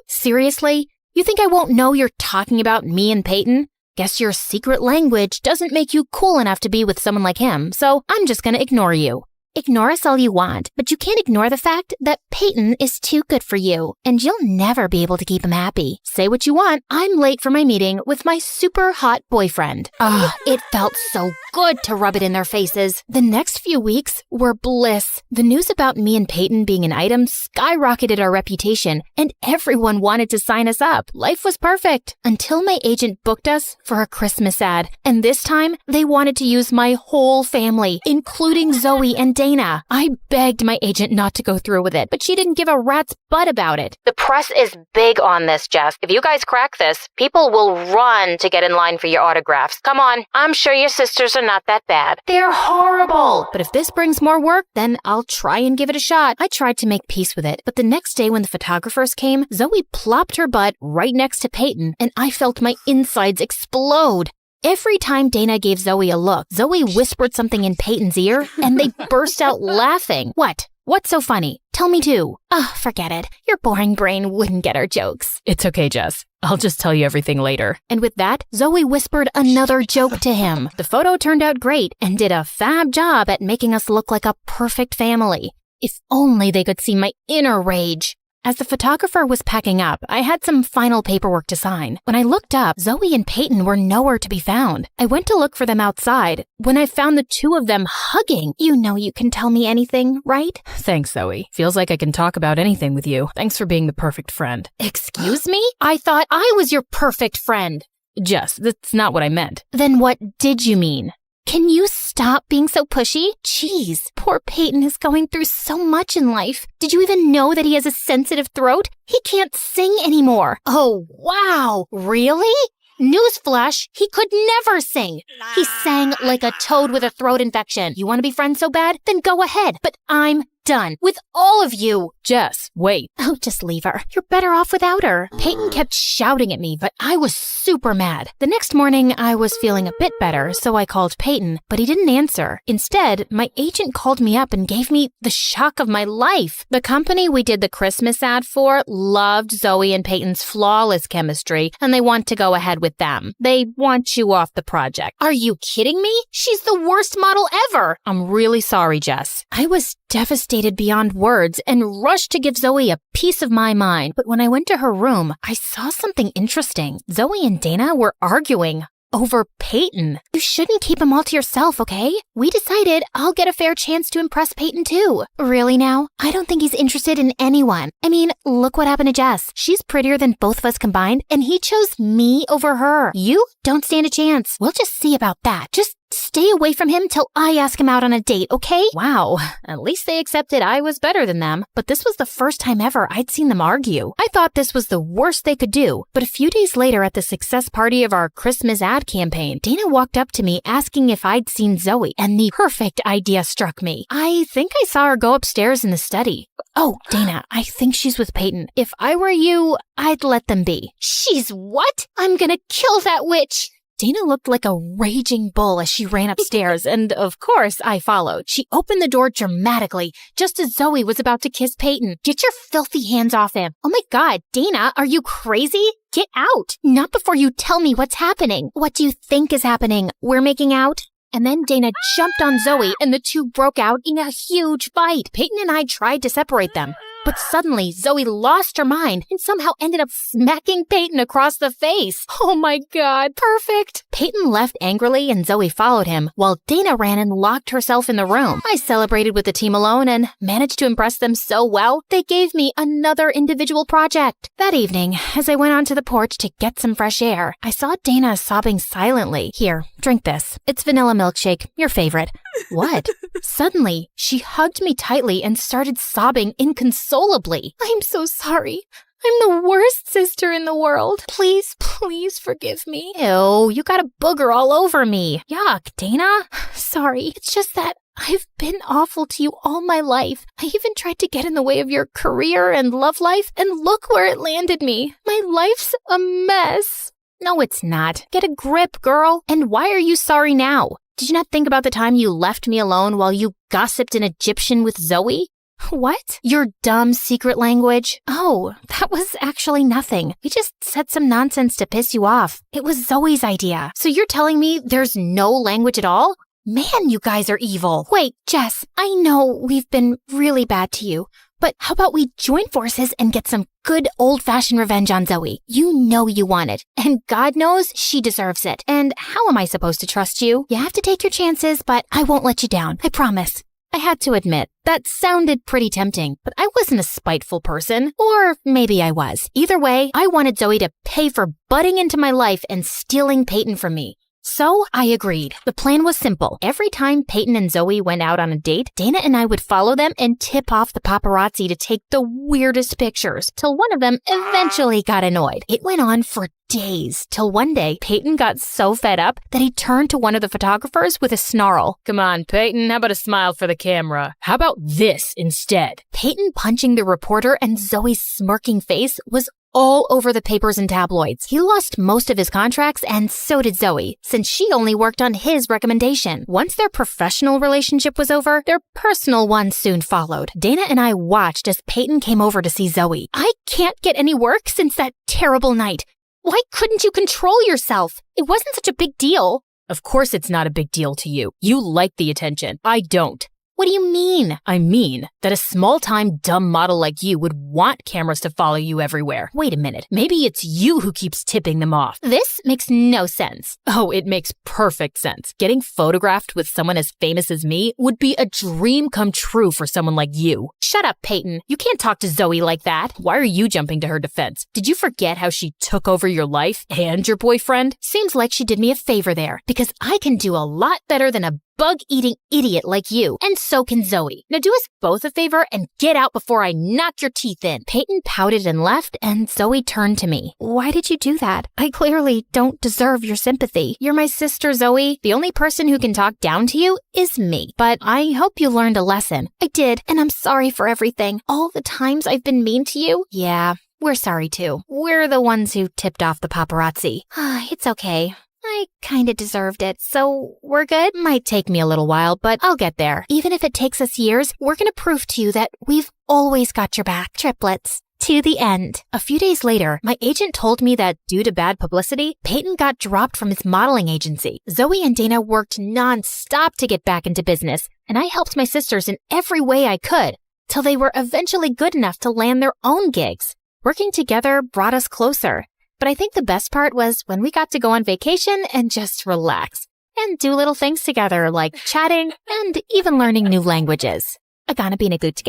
S5: Seriously? You think I won't know you're talking about me and Peyton? Guess your secret language doesn't make you cool enough to be with someone like him, so I'm just gonna ignore you.
S15: Ignore us all you want, but you can't ignore the fact that Peyton is too good for you, and you'll never be able to keep him happy.
S5: Say what you want. I'm late for my meeting with my super hot boyfriend. It felt so good to rub it in their faces. The next few weeks were bliss. The news about me and Peyton being an item skyrocketed our reputation, and everyone wanted to sign us up. Life was perfect until my agent booked us for a Christmas ad, and this time they wanted to use my whole family, including Zoe and Dana. I begged my agent not to go through with it, but she didn't give a rat's butt about it. The press is big on this, Jess. If you guys crack this, people will run to get in line for your autographs. Come on, I'm sure your sisters are not that bad. They're horrible. But if this brings more work, then I'll try and give it a shot. I tried to make peace with it, but the next day when the photographers came, Zoe plopped her butt right next to Peyton, and I felt my insides explode. Every time Dana gave Zoe a look, Zoe whispered something in Peyton's ear, and they burst out laughing. What? What's so funny? Tell me too.
S15: Forget it. Your boring brain wouldn't get our jokes.
S2: It's okay, Jess. I'll just tell you everything later.
S5: And with that, Zoe whispered another joke to him. The photo turned out great and did a fab job at making us look like a perfect family. If only they could see my inner rage. As the photographer was packing up, I had some final paperwork to sign. When I looked up, Zoe and Peyton were nowhere to be found. I went to look for them outside when I found the two of them hugging.
S15: You know you can tell me anything, right?
S2: Thanks, Zoe. Feels like I can talk about anything with you. Thanks for being the perfect friend.
S5: Excuse me? I thought I was your perfect friend.
S2: Jess, that's not what I meant.
S1: Then what did you mean? Can you stop being so pushy? Jeez, poor Peyton is going through so much in life. Did you even know that he has a sensitive throat? He can't sing anymore. Oh, wow. Really? Newsflash, he could never sing. He sang like a toad with a throat infection. You want to be friends so bad? Then go ahead. But I'm done with all of you.
S2: Jess, wait.
S1: Oh, just leave her. You're better off without her. Peyton kept shouting at me, but I was super mad. The next morning, I was feeling a bit better, so I called Peyton, but he didn't answer. Instead, my agent called me up and gave me the shock of my life. The company we did the Christmas ad for loved Zoe and Peyton's flawless chemistry, and they want to go ahead with them. They want you off the project. Are you kidding me? She's the worst model ever.
S2: I'm really sorry, Jess.
S1: I was devastated beyond words and rushed to give Zoe a piece of my mind. But when I went to her room, I saw something interesting. Zoe and Dana were arguing over Peyton. You shouldn't keep him all to yourself, okay? We decided I'll get a fair chance to impress Peyton too. Really now? I don't think he's interested in anyone. I mean, look what happened to Jess. She's prettier than both of us combined, and he chose me over her. You don't stand a chance. We'll just see about that. Just stay away from him till I ask him out on a date, okay?
S2: Wow, at least they accepted I was better than them.
S1: But this was the first time ever I'd seen them argue. I thought this was the worst they could do. But a few days later at the success party of our Christmas ad campaign, Dana walked up to me asking if I'd seen Zoe, and the perfect idea struck me. I think I saw her go upstairs in the study. Oh, Dana, I think she's with Peyton. If I were you, I'd let them be. She's what? I'm gonna kill that witch. Dana looked like a raging bull as she ran upstairs, and of course, I followed. She opened the door dramatically, just as Zoe was about to kiss Peyton. Get your filthy hands off him. Oh my God, Dana, are you crazy? Get out. Not before you tell me what's happening. What do you think is happening? We're making out? And then Dana jumped on Zoe, and the two broke out in a huge fight. Peyton and I tried to separate them. But suddenly, Zoe lost her mind and somehow ended up smacking Peyton across the face. Oh my God, perfect. Peyton left angrily and Zoe followed him, while Dana ran and locked herself in the room. I celebrated with the team alone and managed to impress them so well, they gave me another individual project. That evening, as I went onto the porch to get some fresh air, I saw Dana sobbing silently. Here, drink this. It's vanilla milkshake, your favorite. What? Suddenly, she hugged me tightly and started sobbing inconsolably. I'm so sorry. I'm the worst sister in the world. Please, please forgive me. Ew, you got a booger all over me. Yuck, Dana. Sorry. It's just that I've been awful to you all my life. I even tried to get in the way of your career and love life, and look where it landed me. My life's a mess. No, it's not. Get a grip, girl. And why are you sorry now? Did you not think about the time you left me alone while you gossiped in Egyptian with Zoe? What? Your dumb secret language? Oh, that was actually nothing. We just said some nonsense to piss you off. It was Zoe's idea. So you're telling me there's no language at all? Man, you guys are evil. Wait, Jess, I know we've been really bad to you, but how about we join forces and get some good old-fashioned revenge on Zoe? You know you want it, and God knows she deserves it. And how am I supposed to trust you? You have to take your chances, but I won't let you down. I promise. I had to admit, that sounded pretty tempting, but I wasn't a spiteful person. Or maybe I was. Either way, I wanted Zoe to pay for butting into my life and stealing Peyton from me. So I agreed. The plan was simple. Every time Peyton and Zoe went out on a date, Dana and I would follow them and tip off the paparazzi to take the weirdest pictures, till one of them eventually got annoyed. It went on for days, till one day Peyton got so fed up that he turned to one of the photographers with a snarl.
S2: Come on, Peyton, how about a smile for the camera? How about this instead?
S1: Peyton punching the reporter and Zoe's smirking face was all over the papers and tabloids. He lost most of his contracts, and so did Zoe, since she only worked on his recommendation. Once their professional relationship was over, their personal one soon followed. Dana and I watched as Peyton came over to see Zoe. I can't get any work since that terrible night. Why couldn't you control yourself? It wasn't such a big deal.
S2: Of course it's not a big deal to you. You like the attention. I don't.
S1: What do you mean?
S2: I mean that a small-time dumb model like you would want cameras to follow you everywhere.
S1: Wait a minute.
S2: Maybe it's you who keeps tipping them off.
S1: This makes no sense.
S2: Oh, it makes perfect sense. Getting photographed with someone as famous as me would be a dream come true for someone like you.
S1: Shut up, Peyton. You can't talk to Zoe like that.
S2: Why are you jumping to her defense? Did you forget how she took over your life and your boyfriend?
S1: Seems like she did me a favor there, because I can do a lot better than a bug-eating idiot like you, and so can Zoe. Now do us both a favor and get out before I knock your teeth in. Peyton pouted and left, and Zoe turned to me. Why did you do that? I clearly don't deserve your sympathy. You're my sister, Zoe. The only person who can talk down to you is me. But I hope you learned a lesson. I did, and I'm sorry for everything. All the times I've been mean to you. Yeah, we're sorry too. We're the ones who tipped off the paparazzi. It's okay. I kinda deserved it, so we're good? Might take me a little while, but I'll get there. Even if it takes us years, we're gonna prove to you that we've always got your back. Triplets. To the end. A few days later, my agent told me that due to bad publicity, Peyton got dropped from his modeling agency. Zoe and Dana worked non-stop to get back into business, and I helped my sisters in every way I could, till they were eventually good enough to land their own gigs. Working together brought us closer. But I think the best part was when we got to go on vacation and just relax and do little things together like chatting and even learning new languages. Agana bina gutge,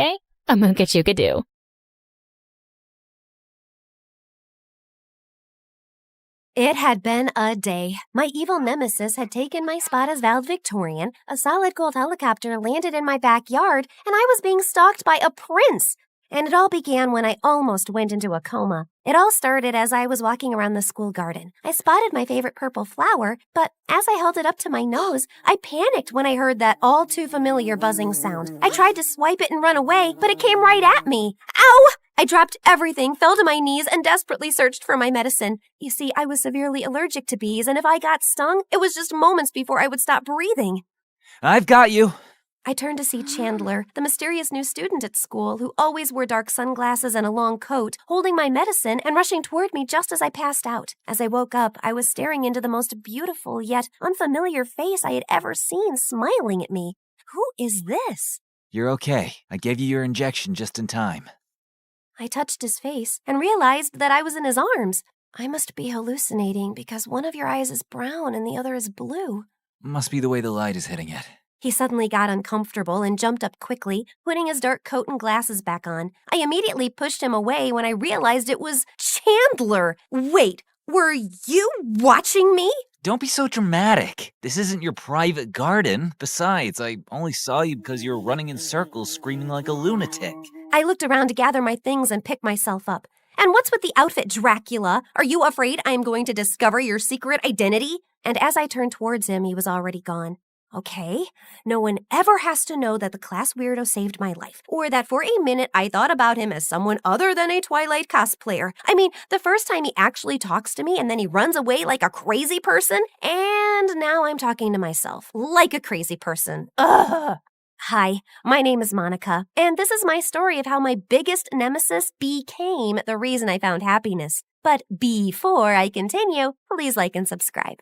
S1: amunka chukadu.
S23: It had been a day. My evil nemesis had taken my spot as valedictorian, a solid gold helicopter landed in my backyard, and I was being stalked by a prince. And it all began when I almost went into a coma. It all started as I was walking around the school garden. I spotted my favorite purple flower, but as I held it up to my nose, I panicked when I heard that all too familiar buzzing sound. I tried to swipe it and run away, but it came right at me. Ow! I dropped everything, fell to my knees, and desperately searched for my medicine. You see, I was severely allergic to bees, and if I got stung, it was just moments before I would stop breathing.
S4: I've got you.
S23: I turned to see Chandler, the mysterious new student at school who always wore dark sunglasses and a long coat, holding my medicine and rushing toward me just as I passed out. As I woke up, I was staring into the most beautiful yet unfamiliar face I had ever seen smiling at me. Who is this?
S4: You're okay. I gave you your injection just in time.
S23: I touched his face and realized that I was in his arms. I must be hallucinating because one of your eyes is brown and the other is blue.
S4: Must be the way the light is hitting it.
S23: He suddenly got uncomfortable and jumped up quickly, putting his dark coat and glasses back on. I immediately pushed him away when I realized it was Chandler. Wait, were you watching me?
S4: Don't be so dramatic. This isn't your private garden. Besides, I only saw you because you were running in circles screaming like a lunatic.
S23: I looked around to gather my things and pick myself up. And what's with the outfit, Dracula? Are you afraid I am going to discover your secret identity? And as I turned towards him, he was already gone. Okay, no one ever has to know that the class weirdo saved my life, or that for a minute I thought about him as someone other than a Twilight cosplayer. I mean, the first time he actually talks to me and then he runs away like a crazy person, and now I'm talking to myself like a crazy person. Ugh. Hi, my name is Monica, and this is my story of how my biggest nemesis became the reason I found happiness. But before I continue, please like and subscribe.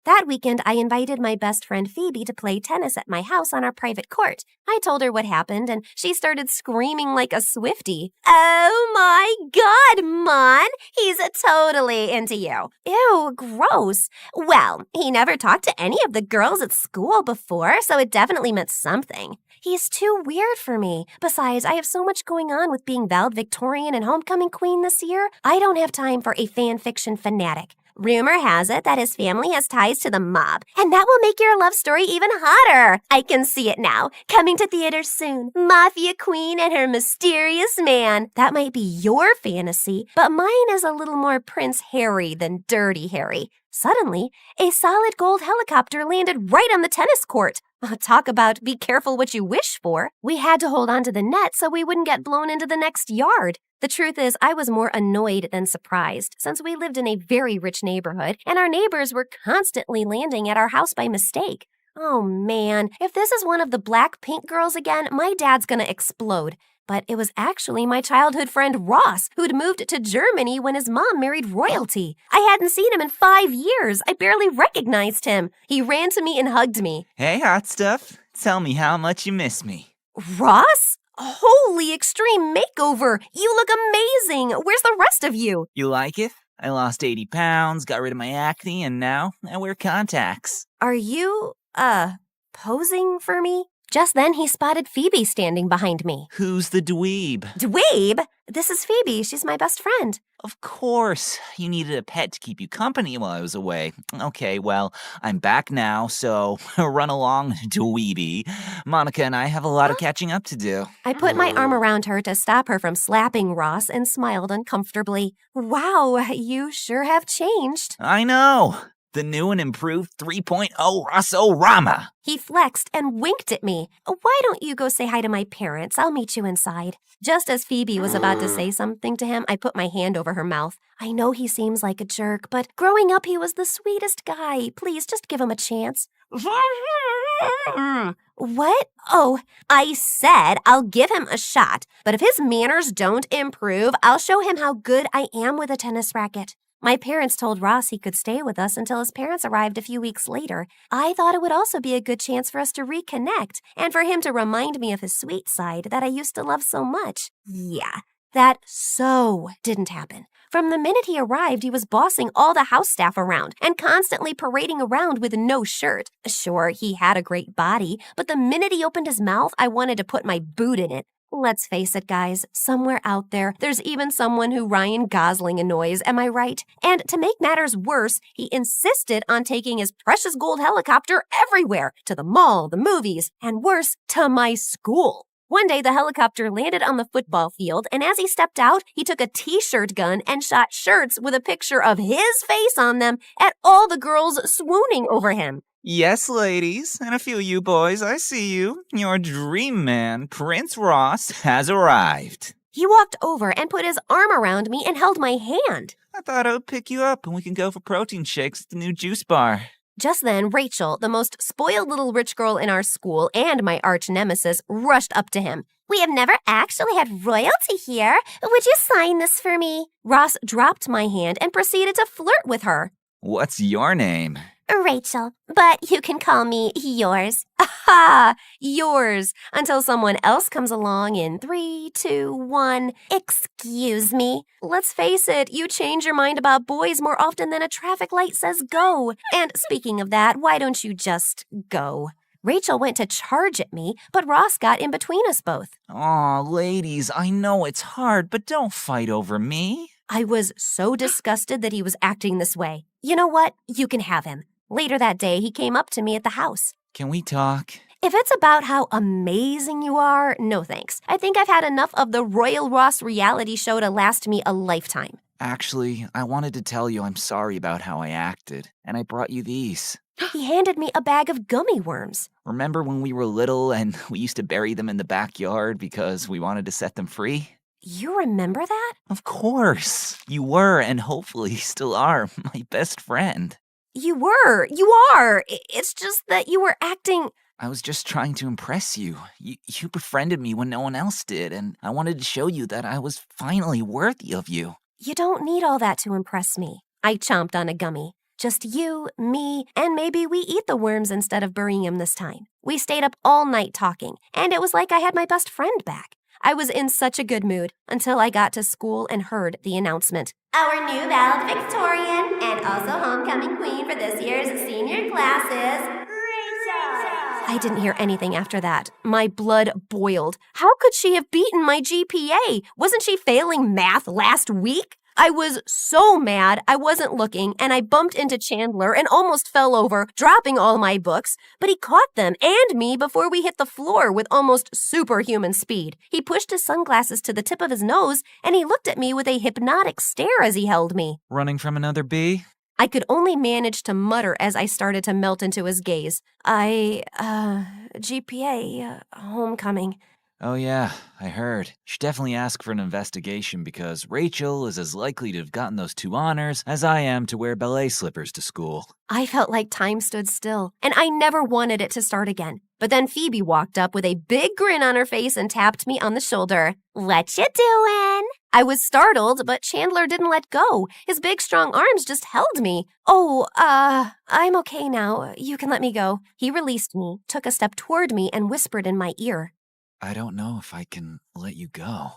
S23: That weekend, I invited my best friend Phoebe to play tennis at my house on our private court. I told her what happened, and she started screaming like a Swiftie. Oh my God, Mon! He's totally into you. Ew, gross. Well, he never talked to any of the girls at school before, so it definitely meant something. He's too weird for me. Besides, I have so much going on with being valedictorian and homecoming queen this year. I don't have time for a fan fiction fanatic. Rumor has it that his family has ties to the mob, and that will make your love story even hotter. I can see it now. Coming to theaters soon. Mafia Queen and her mysterious man. That might be your fantasy, but mine is a little more Prince Harry than Dirty Harry. Suddenly, a solid gold helicopter landed right on the tennis court. Talk about be careful what you wish for. We had to hold on to the net so we wouldn't get blown into the next yard. The truth is, I was more annoyed than surprised, since we lived in a very rich neighborhood, and our neighbors were constantly landing at our house by mistake. Oh man, if this is one of the Blackpink girls again, my dad's gonna explode. But it was actually my childhood friend Ross, who'd moved to Germany when his mom married royalty. I hadn't seen him in 5 years. I barely recognized him. He ran to me and hugged me.
S4: Hey, hot stuff. Tell me how much you miss me.
S23: Ross? Holy extreme makeover! You look amazing! Where's the rest of you?
S4: You like it? I lost 80 pounds, got rid of my acne, and now I wear contacts.
S23: Are you, posing for me? Just then he spotted Phoebe standing behind me.
S4: Who's the dweeb?
S23: Dweeb? This is Phoebe. She's my best friend.
S4: Of course. You needed a pet to keep you company while I was away. Okay, well, I'm back now, so run along, dweeby. Monica and I have a lot of catching up to do.
S23: I put my arm around her to stop her from slapping Ross and smiled uncomfortably. Wow, you sure have changed.
S4: I know. The new and improved 3.0 Ross-O-Rama.
S23: He flexed and winked at me. Why don't you go say hi to my parents? I'll meet you inside. Just as Phoebe was about to say something to him, I put my hand over her mouth. I know he seems like a jerk, but growing up he was the sweetest guy. Please, just give him a chance. What? Oh, I said I'll give him a shot, but if his manners don't improve, I'll show him how good I am with a tennis racket. My parents told Ross he could stay with us until his parents arrived a few weeks later. I thought it would also be a good chance for us to reconnect and for him to remind me of his sweet side that I used to love so much. Yeah, that so didn't happen. From the minute he arrived, he was bossing all the house staff around and constantly parading around with no shirt. Sure, he had a great body, but the minute he opened his mouth, I wanted to put my boot in it. Let's face it, guys, somewhere out there, there's even someone who Ryan Gosling annoys, am I right? And to make matters worse, he insisted on taking his precious gold helicopter everywhere, to the mall, the movies, and worse, to my school. One day, the helicopter landed on the football field, and as he stepped out, he took a t-shirt gun and shot shirts with a picture of his face on them at all the girls swooning over him.
S4: Yes, ladies, and a few of you boys, I see you. Your dream man, Prince Ross, has arrived.
S23: He walked over and put his arm around me and held my hand.
S4: I thought I would pick you up and we can go for protein shakes at the new juice bar.
S23: Just then, Rachel, the most spoiled little rich girl in our school and my arch nemesis, rushed up to him.
S15: We have never actually had royalty here. Would you sign this for me?
S23: Ross dropped my hand and proceeded to flirt with her.
S4: What's your name?
S15: Rachel, but you can call me yours.
S23: Aha! Yours. Until someone else comes along in 3, 2, 1.
S15: Excuse me.
S23: Let's face it, you change your mind about boys more often than a traffic light says go. And speaking of that, why don't you just go? Rachel went to charge at me, but Ross got in between us both.
S4: Aw, ladies, I know it's hard, but don't fight over me.
S23: I was so disgusted that he was acting this way. You know what? You can have him. Later that day, he came up to me at the house.
S4: Can we talk?
S23: If it's about how amazing you are, no thanks. I think I've had enough of the Royal Ross reality show to last me a lifetime.
S4: Actually, I wanted to tell you I'm sorry about how I acted, and I brought you these.
S23: He handed me a bag of gummy worms.
S4: Remember when we were little and we used to bury them in the backyard because we wanted to set them free?
S23: You remember that?
S4: Of course. You were, and hopefully still are, my best friend.
S23: You were. You are. It's just that you were acting...
S4: I was just trying to impress you. You befriended me when no one else did, and I wanted to show you that I was finally worthy of you.
S23: You don't need all that to impress me. I chomped on a gummy. Just you, me, and maybe we eat the worms instead of burying them this time. We stayed up all night talking, and it was like I had my best friend back. I was in such a good mood until I got to school and heard the announcement.
S15: Our new valedictorian and also homecoming queen for this year's senior classes, Rachel.
S23: I didn't hear anything after that. My blood boiled. How could she have beaten my GPA? Wasn't she failing math last week? I was so mad I wasn't looking, and I bumped into Chandler and almost fell over, dropping all my books, but he caught them and me before we hit the floor with almost superhuman speed. He pushed his sunglasses to the tip of his nose, and he looked at me with a hypnotic stare as he held me.
S4: Running from another bee?
S23: I could only manage to mutter as I started to melt into his gaze. GPA, homecoming.
S4: Oh yeah, I heard. You should definitely ask for an investigation because Rachel is as likely to have gotten those 2 honors as I am to wear ballet slippers to school.
S23: I felt like time stood still, and I never wanted it to start again. But then Phoebe walked up with a big grin on her face and tapped me on the shoulder.
S15: What you doing?
S23: I was startled, but Chandler didn't let go. His big, strong arms just held me. Oh, I'm okay now. You can let me go. He released me, took a step toward me, and whispered in my ear.
S4: I don't know if I can let you go.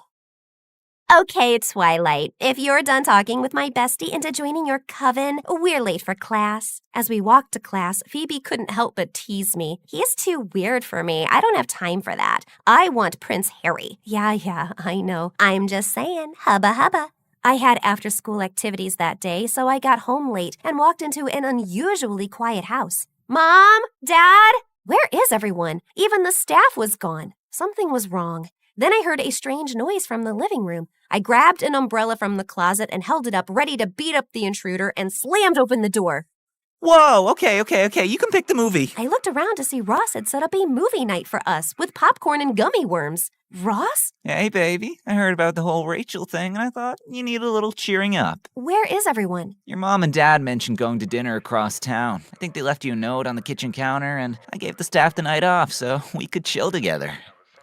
S23: Okay, Twilight. If you're done talking with my bestie into joining your coven, we're late for class. As we walked to class, Phoebe couldn't help but tease me. He is too weird for me. I don't have time for that. I want Prince Harry. Yeah, I know. I'm just saying, hubba hubba. I had after-school activities that day, so I got home late and walked into an unusually quiet house. Mom? Dad? Where is everyone? Even the staff was gone. Something was wrong. Then I heard a strange noise from the living room. I grabbed an umbrella from the closet and held it up, ready to beat up the intruder, and slammed open the door.
S4: Whoa, okay, you can pick the movie.
S23: I looked around to see Ross had set up a movie night for us with popcorn and gummy worms. Ross?
S4: Hey, baby, I heard about the whole Rachel thing, and I thought you need a little cheering up.
S23: Where is everyone?
S4: Your mom and dad mentioned going to dinner across town. I think they left you a note on the kitchen counter, and I gave the staff the night off so we could chill together.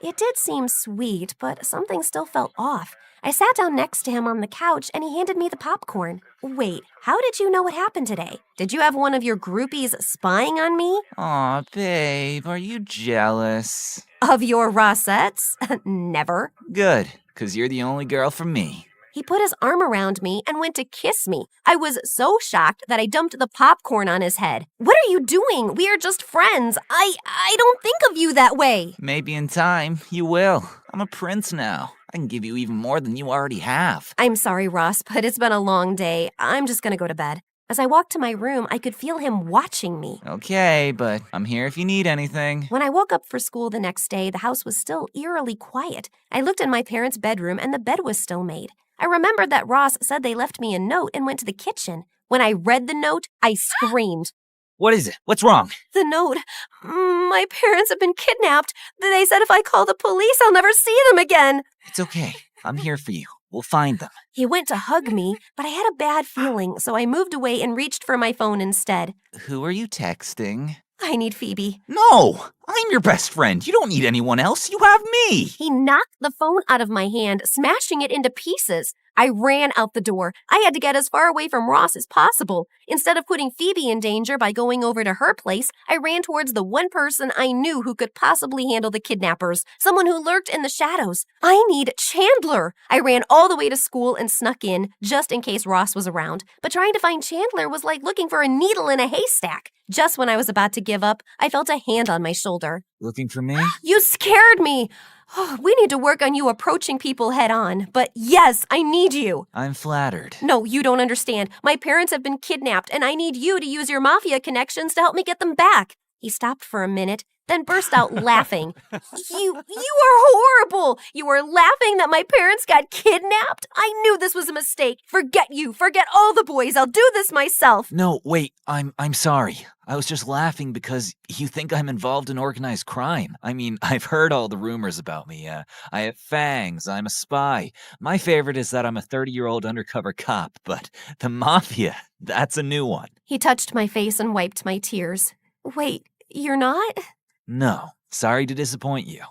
S23: It did seem sweet, but something still felt off. I sat down next to him on the couch, and he handed me the popcorn. Wait, how did you know what happened today? Did you have one of your groupies spying on me?
S4: Aw, babe, are you jealous?
S23: Of your Rossettes? Never.
S4: Good, 'cause you're the only girl for me.
S23: He put his arm around me and went to kiss me. I was so shocked that I dumped the popcorn on his head. What are you doing? We are just friends. I don't think of you that way.
S4: Maybe in time, you will. I'm a prince now. I can give you even more than you already have.
S23: I'm sorry, Ross, but it's been a long day. I'm just gonna go to bed. As I walked to my room, I could feel him watching me.
S4: Okay, but I'm here if you need anything.
S23: When I woke up for school the next day, the house was still eerily quiet. I looked in my parents' bedroom and the bed was still made. I remembered that Ross said they left me a note and went to the kitchen. When I read the note, I screamed.
S4: What is it? What's wrong?
S23: The note. My parents have been kidnapped. They said if I call the police, I'll never see them again.
S4: It's okay. I'm here for you. We'll find them.
S23: He went to hug me, but I had a bad feeling, so I moved away and reached for my phone instead.
S4: Who are you texting?
S23: I need Phoebe.
S4: No! I'm your best friend. You don't need anyone else. You have me.
S23: He knocked the phone out of my hand, smashing it into pieces. I ran out the door. I had to get as far away from Ross as possible. Instead of putting Phoebe in danger by going over to her place, I ran towards the one person I knew who could possibly handle the kidnappers, someone who lurked in the shadows. I need Chandler. I ran all the way to school and snuck in, just in case Ross was around. But trying to find Chandler was like looking for a needle in a haystack. Just when I was about to give up, I felt a hand on my shoulder.
S4: Looking for me?
S23: You scared me. Oh, we need to work on you approaching people head on. But yes, I need you.
S4: I'm flattered.
S23: No, you don't understand. My parents have been kidnapped, and I need you to use your mafia connections to help me get them back. He stopped for a minute, then burst out laughing. You are horrible. You are laughing that my parents got kidnapped? I knew this was a mistake. Forget you. Forget all the boys. I'll do this myself.
S4: No, wait. I'm sorry. I was just laughing because you think I'm involved in organized crime. I mean, I've heard all the rumors about me. I have fangs. I'm a spy. My favorite is that I'm a 30-year-old undercover cop, but the mafia, that's a new one.
S23: He touched my face and wiped my tears. Wait, you're not?
S4: No, sorry to disappoint you.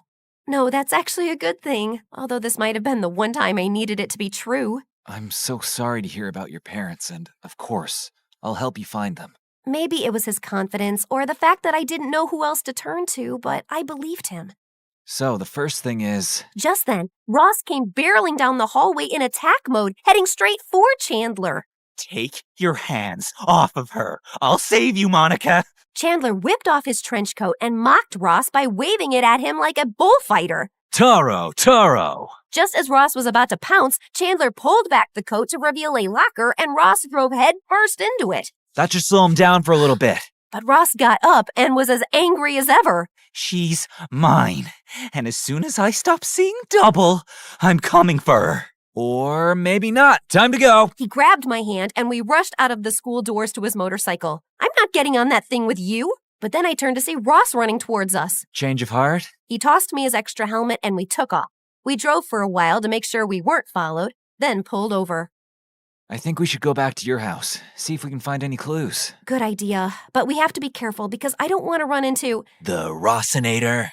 S23: No, that's actually a good thing, although this might have been the one time I needed it to be true.
S4: I'm so sorry to hear about your parents, and of course, I'll help you find them.
S23: Maybe it was his confidence or the fact that I didn't know who else to turn to, but I believed him.
S4: So, the first thing is...
S23: Just then, Ross came barreling down the hallway in attack mode, heading straight for Chandler.
S4: Take your hands off of her. I'll save you, Monica.
S23: Chandler whipped off his trench coat and mocked Ross by waving it at him like a bullfighter.
S4: Taro!
S23: Just as Ross was about to pounce, Chandler pulled back the coat to reveal a locker, and Ross drove head first into it.
S4: That should slow him down for a little bit.
S23: But Ross got up and was as angry as ever.
S4: She's mine. And as soon as I stop seeing double, I'm coming for her. Or maybe not. Time to go.
S23: He grabbed my hand and we rushed out of the school doors to his motorcycle. I'm not getting on that thing with you. But then I turned to see Ross running towards us.
S4: Change of heart?
S23: He tossed me his extra helmet and we took off. We drove for a while to make sure we weren't followed, then pulled over.
S4: I think we should go back to your house, see if we can find any clues.
S23: Good idea, but we have to be careful because I don't want to run into...
S4: The Rossinator.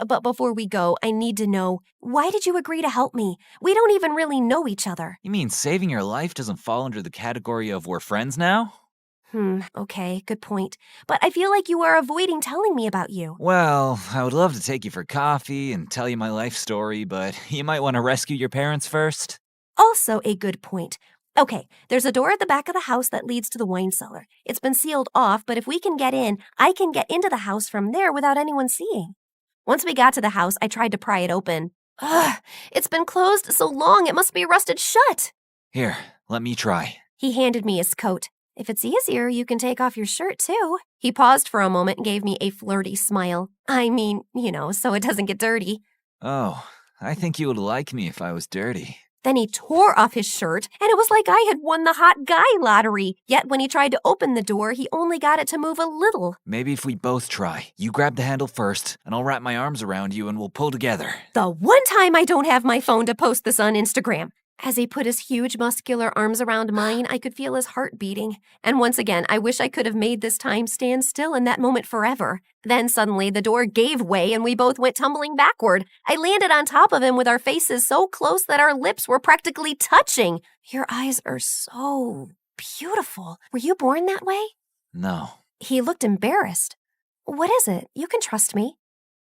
S23: But before we go, I need to know, why did you agree to help me? We don't even really know each other.
S4: You mean saving your life doesn't fall under the category of we're friends now?
S23: Okay, good point. But I feel like you are avoiding telling me about you.
S4: Well, I would love to take you for coffee and tell you my life story, but you might want to rescue your parents first.
S23: Also a good point. Okay, there's a door at the back of the house that leads to the wine cellar. It's been sealed off, but if we can get in, I can get into the house from there without anyone seeing. Once we got to the house, I tried to pry it open. Ugh, it's been closed so long it must be rusted shut.
S4: Here, let me try.
S23: He handed me his coat. If it's easier, you can take off your shirt too. He paused for a moment and gave me a flirty smile. I mean, so it doesn't get dirty.
S4: Oh, I think you would like me if I was dirty.
S23: Then he tore off his shirt, and it was like I had won the hot guy lottery. Yet when he tried to open the door, he only got it to move a little.
S4: Maybe if we both try. You grab the handle first, and I'll wrap my arms around you and we'll pull together.
S23: The one time I don't have my phone to post this on Instagram. As he put his huge muscular arms around mine, I could feel his heart beating. And once again, I wish I could have made this time stand still in that moment forever. Then suddenly the door gave way and we both went tumbling backward. I landed on top of him with our faces so close that our lips were practically touching. Your eyes are so beautiful. Were you born that way?
S4: No.
S23: He looked embarrassed. What is it? You can trust me.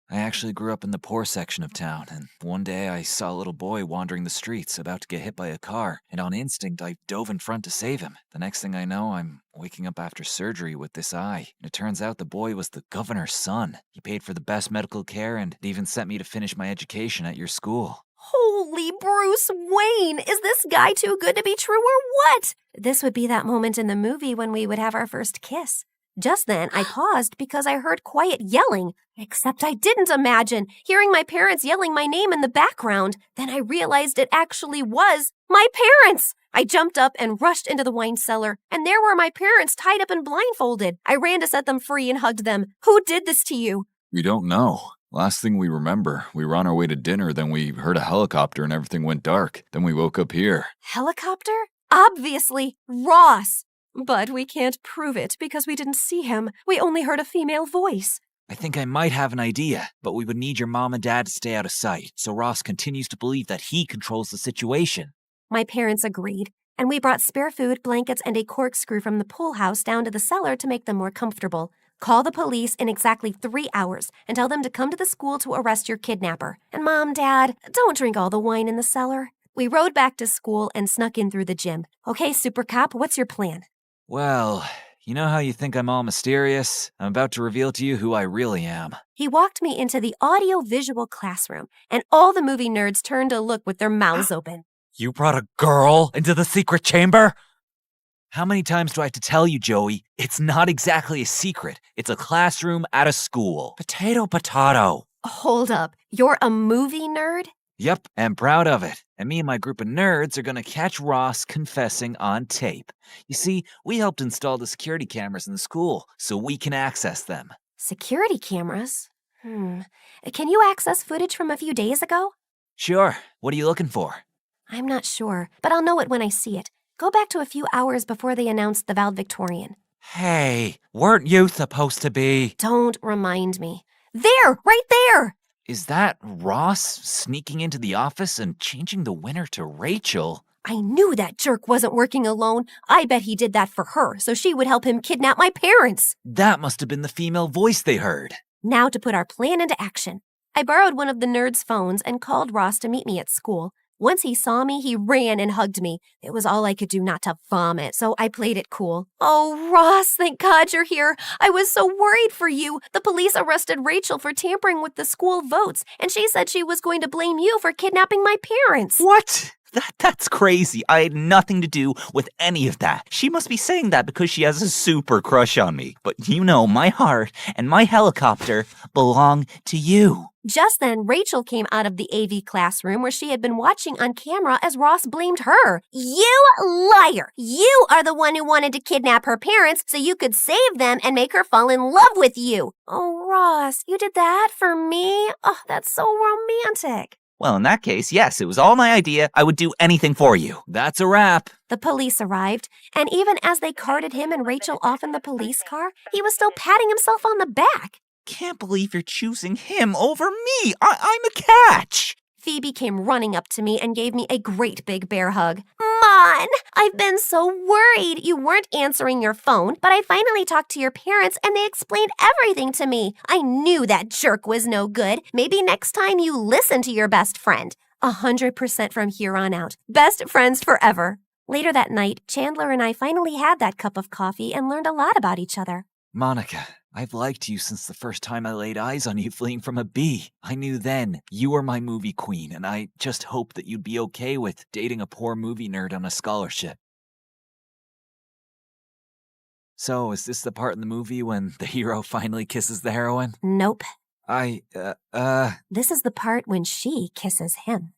S4: I actually grew up in the poor section of town, and one day I saw a little boy wandering the streets about to get hit by a car, and on instinct I dove in front to save him. The next thing I know, I'm waking up after surgery with this eye, and it turns out the boy was the governor's son. He paid for the best medical care and even sent me to finish my education at your school.
S23: Holy Bruce Wayne! Is this guy too good to be true or what? This would be that moment in the movie when we would have our first kiss. Just then, I paused because I heard quiet yelling, except I didn't imagine hearing my parents yelling my name in the background. Then I realized it actually was my parents. I jumped up and rushed into the wine cellar, and there were my parents tied up and blindfolded. I ran to set them free and hugged them. Who did this to you?
S16: We don't know. Last thing we remember, we were on our way to dinner, then we heard a helicopter and everything went dark. Then we woke up here.
S23: Helicopter? Obviously, Ross. But we can't prove it because we didn't see him. We only heard a female voice.
S4: I think I might have an idea, but we would need your mom and dad to stay out of sight, so Ross continues to believe that he controls the situation.
S23: My parents agreed, and we brought spare food, blankets, and a corkscrew from the pool house down to the cellar to make them more comfortable. Call the police in exactly 3 hours and tell them to come to the school to arrest your kidnapper. And Mom, Dad, don't drink all the wine in the cellar. We rode back to school and snuck in through the gym. Okay, Super Cop, what's your plan?
S4: Well, you know how you think I'm all mysterious? I'm about to reveal to you who I really am.
S23: He walked me into the audio-visual classroom, and all the movie nerds turned to look with their mouths open.
S4: You brought a girl into the secret chamber? How many times do I have to tell you, Joey? It's not exactly a secret. It's a classroom at a school. Potato, potato.
S23: Hold up. You're a movie nerd?
S4: Yep, and proud of it. And me and my group of nerds are gonna catch Ross confessing on tape. You see, we helped install the security cameras in the school so we can access them.
S23: Security cameras? Can you access footage from a few days ago?
S4: Sure. What are you looking for?
S23: I'm not sure, but I'll know it when I see it. Go back to a few hours before they announced the valedictorian.
S4: Hey, weren't you supposed to be?
S23: Don't remind me. There! Right there!
S4: Is that Ross sneaking into the office and changing the winner to Rachel?
S23: I knew that jerk wasn't working alone. I bet he did that for her, so she would help him kidnap my parents.
S4: That must have been the female voice they heard.
S23: Now to put our plan into action. I borrowed one of the nerds' phones and called Ross to meet me at school. Once he saw me, he ran and hugged me. It was all I could do not to vomit, so I played it cool. Oh, Ross, thank God you're here. I was so worried for you. The police arrested Rachel for tampering with the school votes, and she said she was going to blame you for kidnapping my parents.
S17: What? That's crazy. I had nothing to do with any of that. She must be saying that because she has a super crush on me. But you know, my heart and my helicopter belong to you.
S23: Just then, Rachel came out of the AV classroom where she had been watching on camera as Ross blamed her. You liar! You are the one who wanted to kidnap her parents so you could save them and make her fall in love with you. Oh, Ross, you did that for me? Oh, that's so romantic.
S17: Well, in that case, yes, it was all my idea. I would do anything for you.
S4: That's a wrap.
S23: The police arrived, and even as they carted him and Rachel off in the police car, he was still patting himself on the back.
S17: Can't believe you're choosing him over me. I'm a catch.
S23: Phoebe came running up to me and gave me a great big bear hug. Mon, I've been so worried. You weren't answering your phone, but I finally talked to your parents and they explained everything to me. I knew that jerk was no good. Maybe next time you listen to your best friend. 100% from here on out. Best friends forever. Later that night, Chandler and I finally had that cup of coffee and learned a lot about each other.
S4: Monica, I've liked you since the first time I laid eyes on you fleeing from a bee. I knew then you were my movie queen, and I just hoped that you'd be okay with dating a poor movie nerd on a scholarship. So, is this the part in the movie when the hero finally kisses the heroine?
S23: Nope.
S4: This
S23: is the part when she kisses him.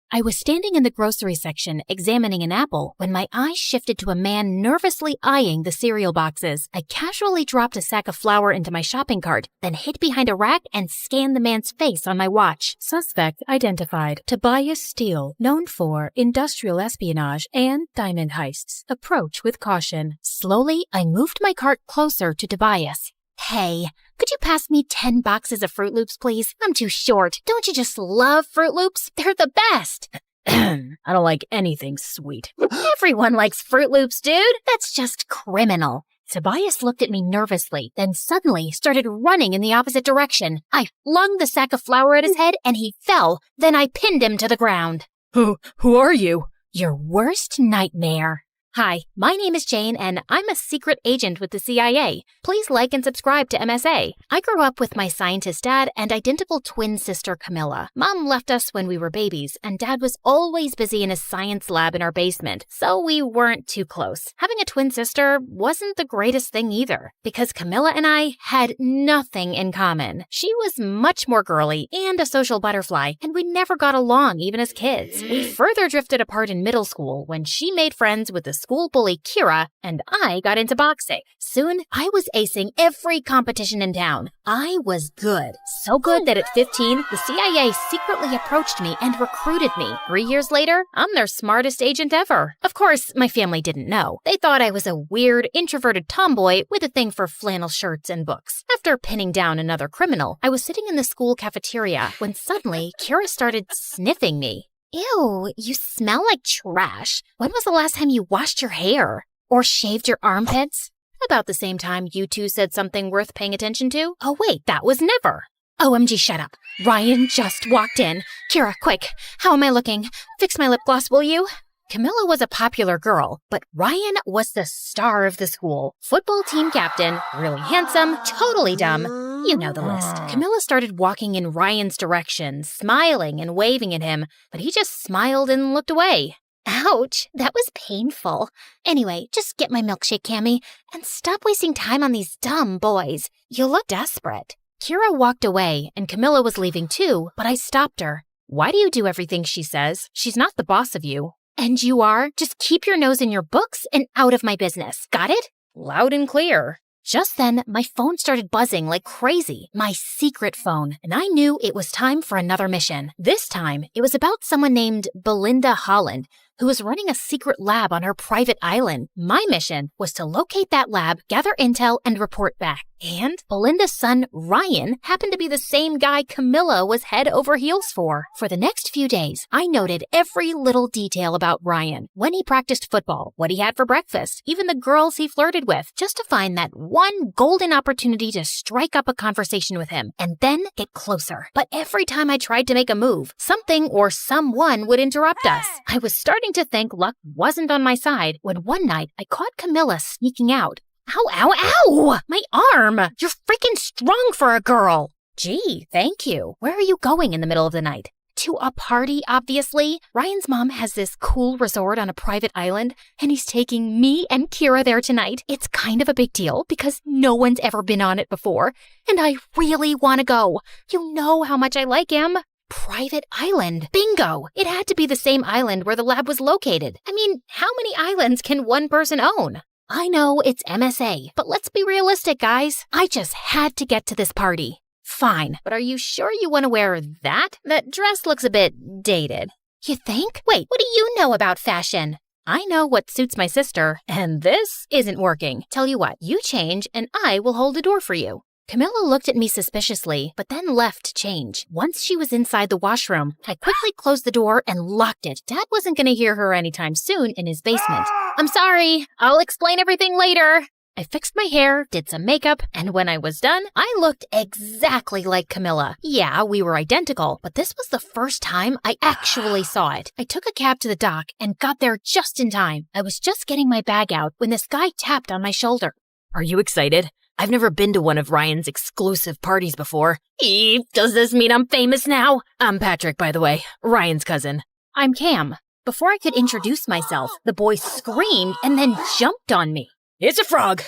S1: I was standing in the grocery section examining an apple when my eyes shifted to a man nervously eyeing the cereal boxes. I casually dropped a sack of flour into my shopping cart, then hid behind a rack and scanned the man's face on my watch. Suspect identified. Tobias Steele, known for industrial espionage and diamond heists. Approach with caution. Slowly, I moved my cart closer to Tobias. Hey, could you pass me 10 boxes of Fruit Loops, please? I'm too short. Don't you just love Fruit Loops? They're the best.
S2: I don't like anything sweet.
S1: Everyone likes Fruit Loops, dude. That's just criminal. Tobias looked at me nervously, then suddenly started running in the opposite direction. I flung the sack of flour at his head and he fell. Then I pinned him to the ground.
S2: Who are you?
S1: Your worst nightmare. Hi, my name is Jane, and I'm a secret agent with the CIA. Please like and subscribe to MSA. I grew up with my scientist dad and identical twin sister Camilla. Mom left us when we were babies, and Dad was always busy in his science lab in our basement, so we weren't too close. Having a twin sister wasn't the greatest thing either, because Camilla and I had nothing in common. She was much more girly and a social butterfly, and we never got along even as kids. We further drifted apart in middle school when she made friends with the school bully Kira, and I got into boxing. Soon, I was acing every competition in town. I was good. So good that at 15, the CIA secretly approached me and recruited me. 3 years later, I'm their smartest agent ever. Of course, my family didn't know. They thought I was a weird, introverted tomboy with a thing for flannel shirts and books. After pinning down another criminal, I was sitting in the school cafeteria when suddenly Kira started sniffing me. Ew, you smell like trash. When was the last time you washed your hair? Or shaved your armpits? About the same time you two said something worth paying attention to? Oh wait, that was never. OMG, shut up. Ryan just walked in. Kira, quick, how am I looking? Fix my lip gloss, will you? Camilla was a popular girl, but Ryan was the star of the school. Football team captain, really handsome, totally dumb. You know the list. Camilla started walking in Ryan's direction, smiling and waving at him, but he just smiled and looked away. Ouch, that was painful. Anyway, just get my milkshake, Cammy, and stop wasting time on these dumb boys. You look desperate. Kira walked away, and Camilla was leaving too, but I stopped her. Why do you do everything she says? She's not the boss of you. And you are? Just keep your nose in your books and out of my business. Got it?
S2: Loud and clear.
S1: Just then, my phone started buzzing like crazy. My secret phone. And I knew it was time for another mission. This time, it was about someone named Belinda Holland, who was running a secret lab on her private island. My mission was to locate that lab, gather intel, and report back. And Belinda's son, Ryan, happened to be the same guy Camilla was head over heels for. For the next few days, I noted every little detail about Ryan. When he practiced football, what he had for breakfast, even the girls he flirted with, just to find that one golden opportunity to strike up a conversation with him, and then get closer. But every time I tried to make a move, something or someone would interrupt us. I was starting to think luck wasn't on my side when one night I caught Camilla sneaking out. Ow, ow, ow! My arm! You're freaking strong for a girl! Gee, thank you. Where are you going in the middle of the night? To a party, obviously. Ryan's mom has this cool resort on a private island, and he's taking me and Kira there tonight. It's kind of a big deal because no one's ever been on it before, and I really want to go. You know how much I like him. Private island. Bingo! It had to be the same island where the lab was located. I mean, how many islands can one person own? I know it's MSA, but let's be realistic, guys. I just had to get to this party. Fine, but are you sure you want to wear that? That dress looks a bit dated. You think? Wait, what do you know about fashion? I know what suits my sister, and this isn't working. Tell you what, you change and I will hold the door for you. Camilla looked at me suspiciously, but then left to change. Once she was inside the washroom, I quickly closed the door and locked it. Dad wasn't going to hear her anytime soon in his basement. I'm sorry, I'll explain everything later. I fixed my hair, did some makeup, and when I was done, I looked exactly like Camilla. Yeah, we were identical, but this was the first time I actually saw it. I took a cab to the dock and got there just in time. I was just getting my bag out when this guy tapped on my shoulder.
S2: Are you excited? I've never been to one of Ryan's exclusive parties before. Does this mean I'm famous now? I'm Patrick, by the way, Ryan's cousin.
S1: I'm Cam. Before I could introduce myself, the boy screamed and then jumped on me.
S2: It's a frog!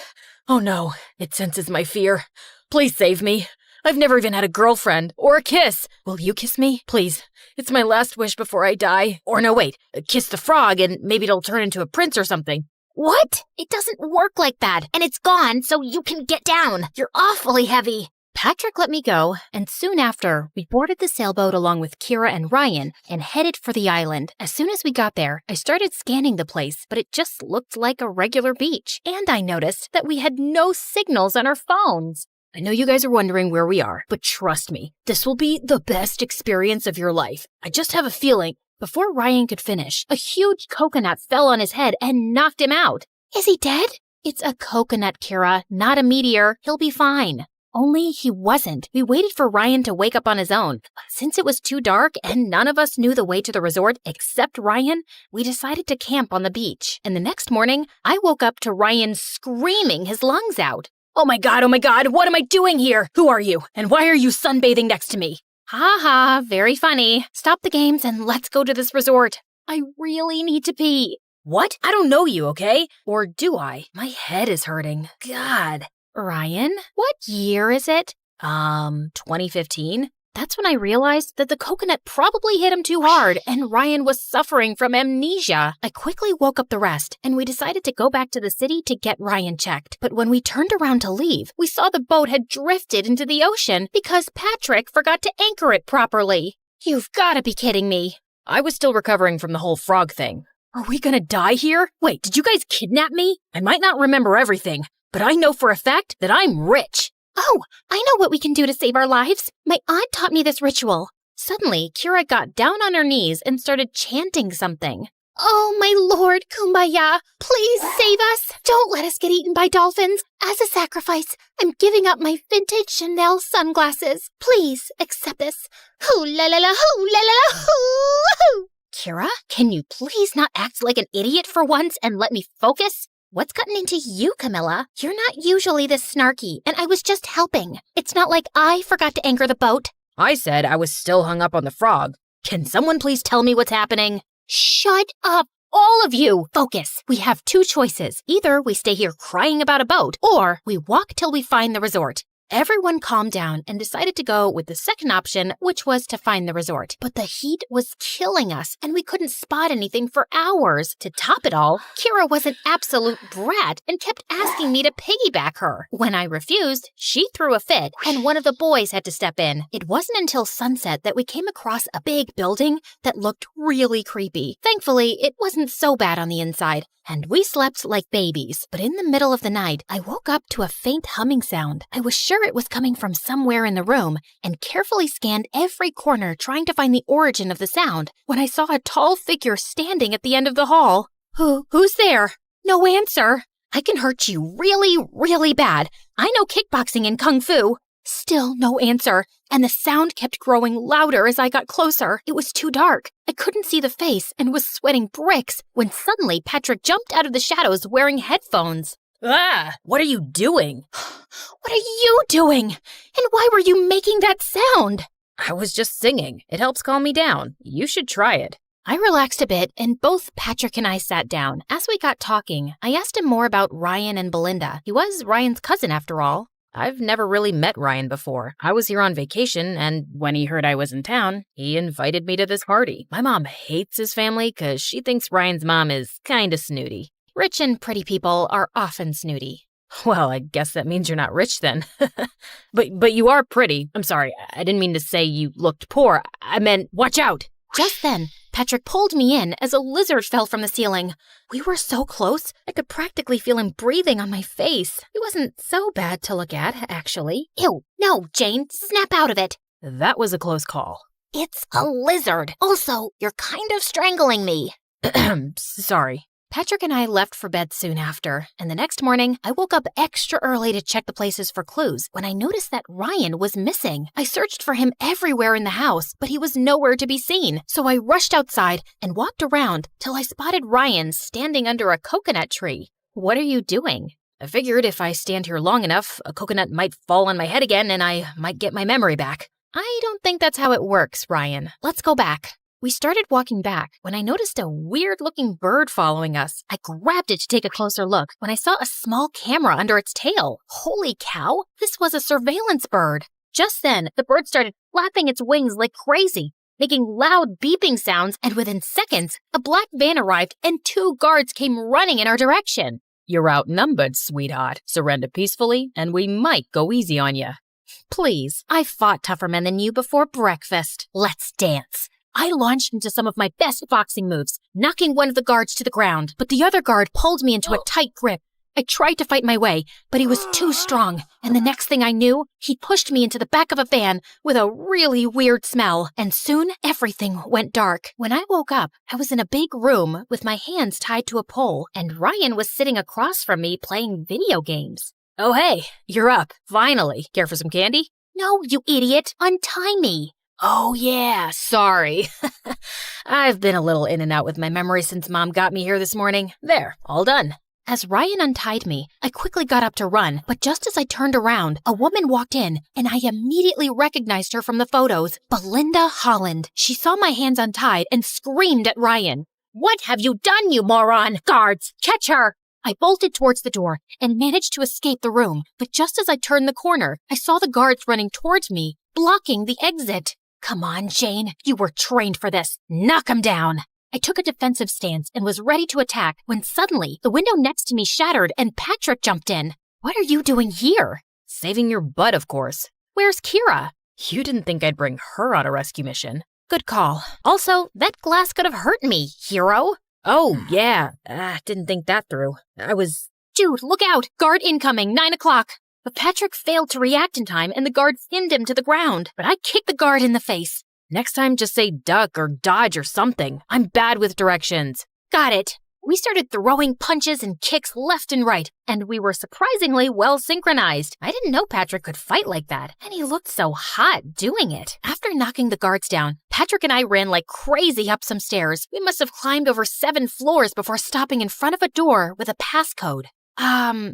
S2: Oh no, it senses my fear. Please save me. I've never even had a girlfriend or a kiss. Will you kiss me? Please. It's my last wish before I die. Or no, wait. Kiss the frog and maybe it'll turn into a prince or something.
S15: What? It doesn't work like that, and it's gone so you can get down. You're awfully heavy.
S1: Patrick let me go, and soon after, we boarded the sailboat along with Kira and Ryan and headed for the island. As soon as we got there, I started scanning the place, but it just looked like a regular beach. And I noticed that we had no signals on our phones.
S2: I know you guys are wondering where we are, but trust me, this will be the best experience of your life. I just have a feeling.
S1: Before Ryan could finish, a huge coconut fell on his head and knocked him out.
S15: Is he dead?
S1: It's a coconut, Kira, not a meteor. He'll be fine. Only he wasn't. We waited for Ryan to wake up on his own. Since it was too dark and none of us knew the way to the resort except Ryan, we decided to camp on the beach. And the next morning, I woke up to Ryan screaming his lungs out.
S2: Oh my god, what am I doing here? Who are you? And why are you sunbathing next to me?
S1: Ha ha, very funny. Stop the games and let's go to this resort. I really need to pee.
S2: What? I don't know you, okay? Or do I? My head is hurting. God.
S1: Ryan, what year is it?
S2: 2015?
S1: That's when I realized that the coconut probably hit him too hard and Ryan was suffering from amnesia. I quickly woke up the rest and we decided to go back to the city to get Ryan checked. But when we turned around to leave, we saw the boat had drifted into the ocean because Patrick forgot to anchor it properly. You've got to be kidding me.
S2: I was still recovering from the whole frog thing. Are we gonna die here? Wait, did you guys kidnap me? I might not remember everything, but I know for a fact that I'm rich.
S15: Oh, I know what we can do to save our lives. My aunt taught me this ritual.
S1: Suddenly, Kira got down on her knees and started chanting something.
S15: Oh, my Lord, Kumbaya, please save us. Don't let us get eaten by dolphins. As a sacrifice, I'm giving up my vintage Chanel sunglasses. Please accept this. Hoo la la la, hoo la la la, hoo.
S1: Kira, can you please not act like an idiot for once and let me focus?
S15: What's gotten into you, Camilla? You're not usually this snarky, and I was just helping. It's not like I forgot to anchor the boat.
S2: I said I was still hung up on the frog. Can someone please tell me what's happening?
S15: Shut up,
S1: all of you! Focus. We have two choices. Either we stay here crying about a boat, or we walk till we find the resort. Everyone calmed down and decided to go with the second option, which was to find the resort. But the heat was killing us, and we couldn't spot anything for hours. To top it all, Kira was an absolute brat and kept asking me to piggyback her. When I refused, she threw a fit, and one of the boys had to step in. It wasn't until sunset that we came across a big building that looked really creepy. Thankfully, it wasn't so bad on the inside, and we slept like babies. But in the middle of the night, I woke up to a faint humming sound. I was sure it was coming from somewhere in the room and carefully scanned every corner trying to find the origin of the sound when I saw a tall figure standing at the end of the hall. Who's there? No answer. I can hurt you really, really bad. I know kickboxing and kung fu. Still no answer, and the sound kept growing louder as I got closer. It was too dark. I couldn't see the face and was sweating bricks when suddenly Patrick jumped out of the shadows wearing headphones.
S2: Ah! What are you doing?
S1: What are you doing? And why were you making that sound?
S2: I was just singing. It helps calm me down. You should try it.
S1: I relaxed a bit, and both Patrick and I sat down. As we got talking, I asked him more about Ryan and Belinda. He was Ryan's cousin after all.
S2: I've never really met Ryan before. I was here on vacation, and when he heard I was in town, he invited me to this party. My mom hates his family because she thinks Ryan's mom is kinda snooty.
S1: Rich and pretty people are often snooty.
S2: Well, I guess that means you're not rich then. But you are pretty. I'm sorry, I didn't mean to say you looked poor. I meant, watch out!
S1: Just then, Patrick pulled me in as a lizard fell from the ceiling. We were so close, I could practically feel him breathing on my face. He wasn't so bad to look at, actually.
S15: Ew, no, Jane, snap out of it.
S2: That was a close call.
S15: It's a lizard. Also, you're kind of strangling me.
S2: Sorry.
S1: Patrick and I left for bed soon after, and the next morning, I woke up extra early to check the places for clues when I noticed that Ryan was missing. I searched for him everywhere in the house, but he was nowhere to be seen. So I rushed outside and walked around till I spotted Ryan standing under a coconut tree. What are you doing? I figured if I stand here long enough, a coconut might fall on my head again and I might get my memory back. I don't think that's how it works, Ryan. Let's go back. We started walking back when I noticed a weird-looking bird following us. I grabbed it to take a closer look when I saw a small camera under its tail. Holy cow, this was a surveillance bird. Just then, the bird started flapping its wings like crazy, making loud beeping sounds, and within seconds, a black van arrived and 2 guards came running in our direction.
S2: You're outnumbered, sweetheart. Surrender peacefully, and we might go easy on you.
S1: Please, I fought tougher men than you before breakfast. Let's dance. I launched into some of my best boxing moves, knocking one of the guards to the ground, but the other guard pulled me into a tight grip. I tried to fight my way, but he was too strong, and the next thing I knew, he pushed me into the back of a van with a really weird smell, and soon everything went dark. When I woke up, I was in a big room with my hands tied to a pole, and Ryan was sitting across from me playing video games.
S2: Oh hey, you're up, finally. Care for some candy?
S15: No, you idiot, untie me.
S2: Oh yeah, sorry. I've been a little in and out with my memory since Mom got me here this morning. There, all done.
S1: As Ryan untied me, I quickly got up to run, but just as I turned around, a woman walked in, and I immediately recognized her from the photos. Belinda Holland. She saw my hands untied and screamed at Ryan.
S15: What have you done, you moron? Guards, catch her!
S1: I bolted towards the door and managed to escape the room, but just as I turned the corner, I saw the guards running towards me, blocking the exit. Come on, Jane. You were trained for this. Knock him down. I took a defensive stance and was ready to attack when suddenly the window next to me shattered and Patrick jumped in. What are you doing here?
S2: Saving your butt, of course.
S1: Where's Kira?
S2: You didn't think I'd bring her on a rescue mission.
S1: Good call. Also, that glass could have hurt me, hero.
S2: Oh, yeah. Didn't think that through.
S1: Dude, look out! Guard incoming, 9 o'clock. But Patrick failed to react in time and the guard pinned him to the ground. But I kicked the guard in the face.
S2: Next time, just say duck or dodge or something. I'm bad with directions.
S1: Got it. We started throwing punches and kicks left and right, and we were surprisingly well synchronized. I didn't know Patrick could fight like that, and he looked so hot doing it. After knocking the guards down, Patrick and I ran like crazy up some stairs. We must have climbed over 7 floors before stopping in front of a door with a passcode.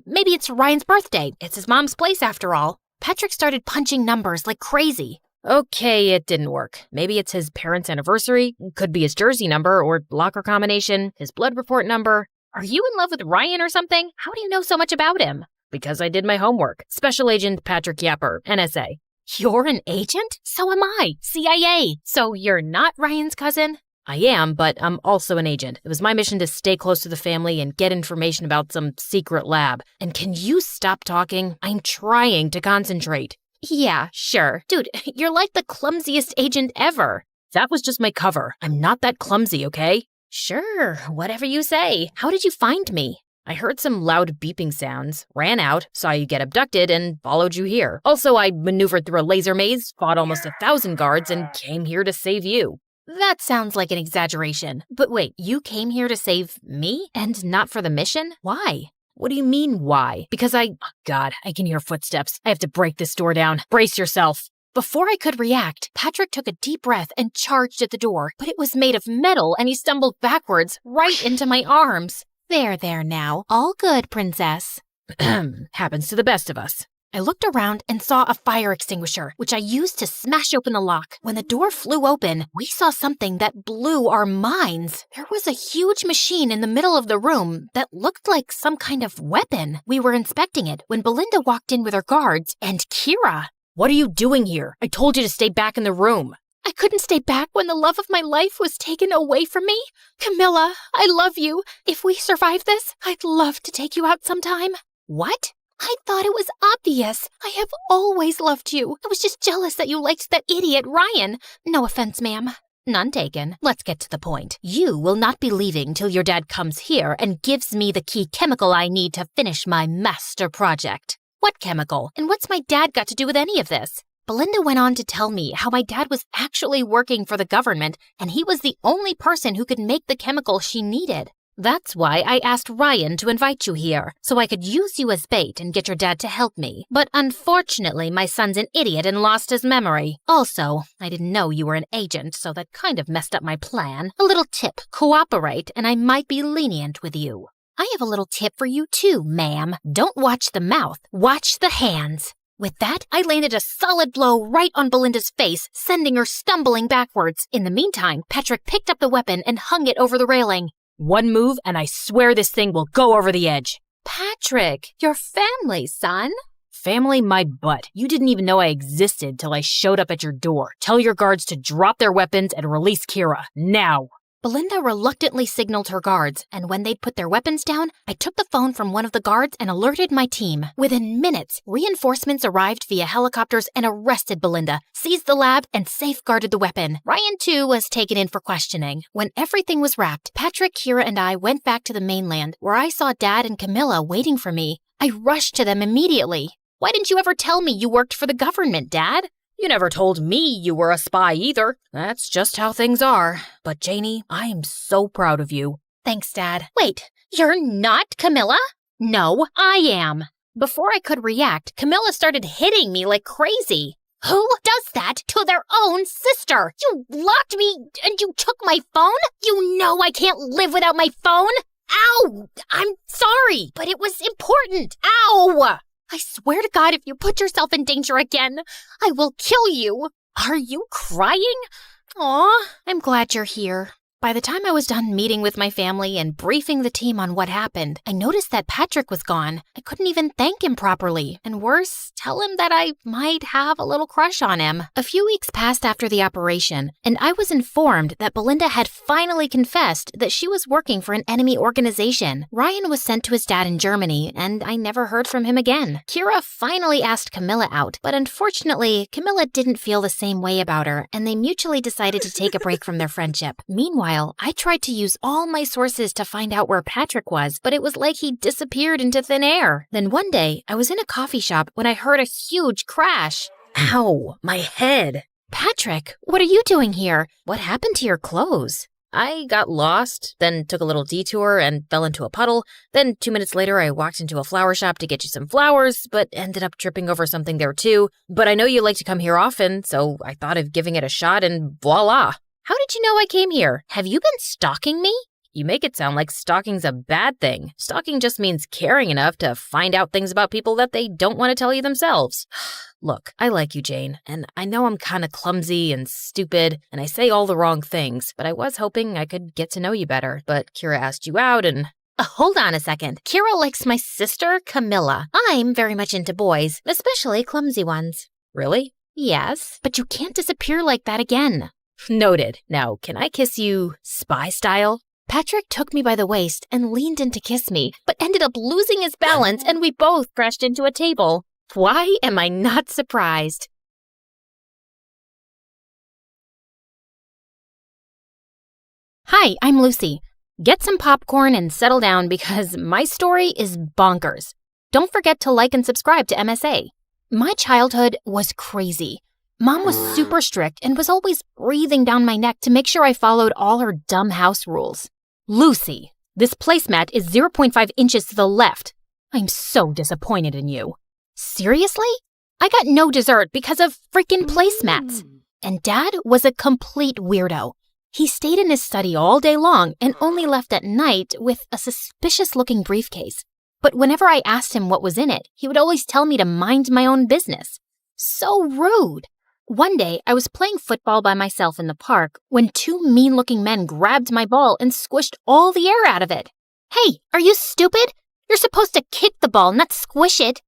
S1: Maybe it's Ryan's birthday. It's his mom's place after all. Patrick started punching numbers like crazy.
S2: Okay, it didn't work. Maybe it's his parents' anniversary, could be his jersey number or locker combination, his blood report number.
S1: Are you in love with Ryan or something? How do you know so much about him?
S2: Because I did my homework. Special Agent Patrick Yapper, NSA.
S1: You're an agent? So am I. CIA. So you're not Ryan's cousin?
S2: I am, but I'm also an agent. It was my mission to stay close to the family and get information about some secret lab. And can you stop talking? I'm trying to concentrate.
S1: Yeah, sure. Dude, you're like the clumsiest agent ever.
S2: That was just my cover. I'm not that clumsy, okay?
S1: Sure, whatever you say. How did you find me?
S2: I heard some loud beeping sounds, ran out, saw you get abducted, and followed you here. Also, I maneuvered through a laser maze, fought almost 1,000 guards, and came here to save you.
S1: That sounds like an exaggeration. But wait, you came here to save me and not for the mission? Why?
S2: What do you mean, why? Because oh God, I can hear footsteps. I have to break this door down. Brace yourself.
S1: Before I could react, Patrick took a deep breath and charged at the door, but it was made of metal and he stumbled backwards right into my arms. There now. All good, princess.
S2: Happens to the best of us.
S1: I looked around and saw a fire extinguisher, which I used to smash open the lock. When the door flew open, we saw something that blew our minds. There was a huge machine in the middle of the room that looked like some kind of weapon. We were inspecting it when Belinda walked in with her guards and Kira.
S2: What are you doing here? I told you to stay back in the room.
S1: I couldn't stay back when the love of my life was taken away from me. Camilla, I love you. If we survive this, I'd love to take you out sometime. What? I thought it was obvious. I have always loved you. I was just jealous that you liked that idiot Ryan. No offense, ma'am. None taken. Let's get to the point. You will not be leaving till your dad comes here and gives me the key chemical I need to finish my master project. What chemical? And what's my dad got to do with any of this? Belinda went on to tell me how my dad was actually working for the government and he was the only person who could make the chemical she needed. That's why I asked Ryan to invite you here, so I could use you as bait and get your dad to help me. But unfortunately, my son's an idiot and lost his memory. Also, I didn't know you were an agent, so that kind of messed up my plan. A little tip, cooperate, and I might be lenient with you. I have a little tip for you too, ma'am. Don't watch the mouth, watch the hands. With that, I landed a solid blow right on Belinda's face, sending her stumbling backwards. In the meantime, Patrick picked up the weapon and hung it over the railing.
S2: One move, and I swear this thing will go over the edge.
S1: Patrick, your family, son.
S2: Family my butt. You didn't even know I existed till I showed up at your door. Tell your guards to drop their weapons and release Kira. Now.
S1: Belinda reluctantly signaled her guards, and when they'd put their weapons down, I took the phone from one of the guards and alerted my team. Within minutes, reinforcements arrived via helicopters and arrested Belinda, seized the lab, and safeguarded the weapon. Ryan, too, was taken in for questioning. When everything was wrapped, Patrick, Kira, and I went back to the mainland, where I saw Dad and Camilla waiting for me. I rushed to them immediately. Why didn't you ever tell me you worked for the government, Dad?
S2: You never told me you were a spy either. That's just how things are. But Janie, I am so proud of you.
S1: Thanks, Dad. Wait, you're not Camilla? No, I am. Before I could react, Camilla started hitting me like crazy. Who does that to their own sister? You locked me and you took my phone? You know I can't live without my phone. Ow! I'm sorry, but it was important. Ow! I swear to God, if you put yourself in danger again, I will kill you. Are you crying? Aw, I'm glad you're here. By the time I was done meeting with my family and briefing the team on what happened, I noticed that Patrick was gone. I couldn't even thank him properly. And worse, tell him that I might have a little crush on him. A few weeks passed after the operation, and I was informed that Belinda had finally confessed that she was working for an enemy organization. Ryan was sent to his dad in Germany, and I never heard from him again. Kira finally asked Camilla out, but unfortunately, Camilla didn't feel the same way about her, and they mutually decided to take a break from their friendship. Meanwhile, I tried to use all my sources to find out where Patrick was, but it was like he disappeared into thin air. Then one day, I was in a coffee shop when I heard a huge crash. Ow, my head. Patrick, what are you doing here? What happened to your clothes?
S2: I got lost, then took a little detour and fell into a puddle. Then 2 minutes later, I walked into a flower shop to get you some flowers, but ended up tripping over something there too. But I know you like to come here often, so I thought of giving it a shot and voila. How did you know I came here? Have you been stalking me? You make it sound like stalking's a bad thing. Stalking just means caring enough to find out things about people that they don't want to tell you themselves. Look, I like you, Jane, and I know I'm kind of clumsy and stupid, and I say all the wrong things, but I was hoping I could get to know you better. But Kira asked you out and...
S1: Hold on a second. Kira likes my sister, Camilla. I'm very much into boys, especially clumsy ones.
S2: Really?
S1: Yes, but you can't disappear like that again.
S2: Noted. Now, can I kiss you spy style?
S1: Patrick took me by the waist and leaned in to kiss me, but ended up losing his balance and we both crashed into a table. Why am I not surprised? Hi, I'm Lucy. Get some popcorn and settle down because my story is bonkers. Don't forget to like and subscribe to MSA. My childhood was crazy. Mom was super strict and was always breathing down my neck to make sure I followed all her dumb house rules. Lucy, this placemat is 0.5 inches to the left. I'm so disappointed in you. Seriously? I got no dessert because of freaking placemats. And Dad was a complete weirdo. He stayed in his study all day long and only left at night with a suspicious-looking briefcase. But whenever I asked him what was in it, he would always tell me to mind my own business. So rude. One day, I was playing football by myself in the park when two mean-looking men grabbed my ball and squished all the air out of it. Hey, are you stupid? You're supposed to kick the ball, not squish it.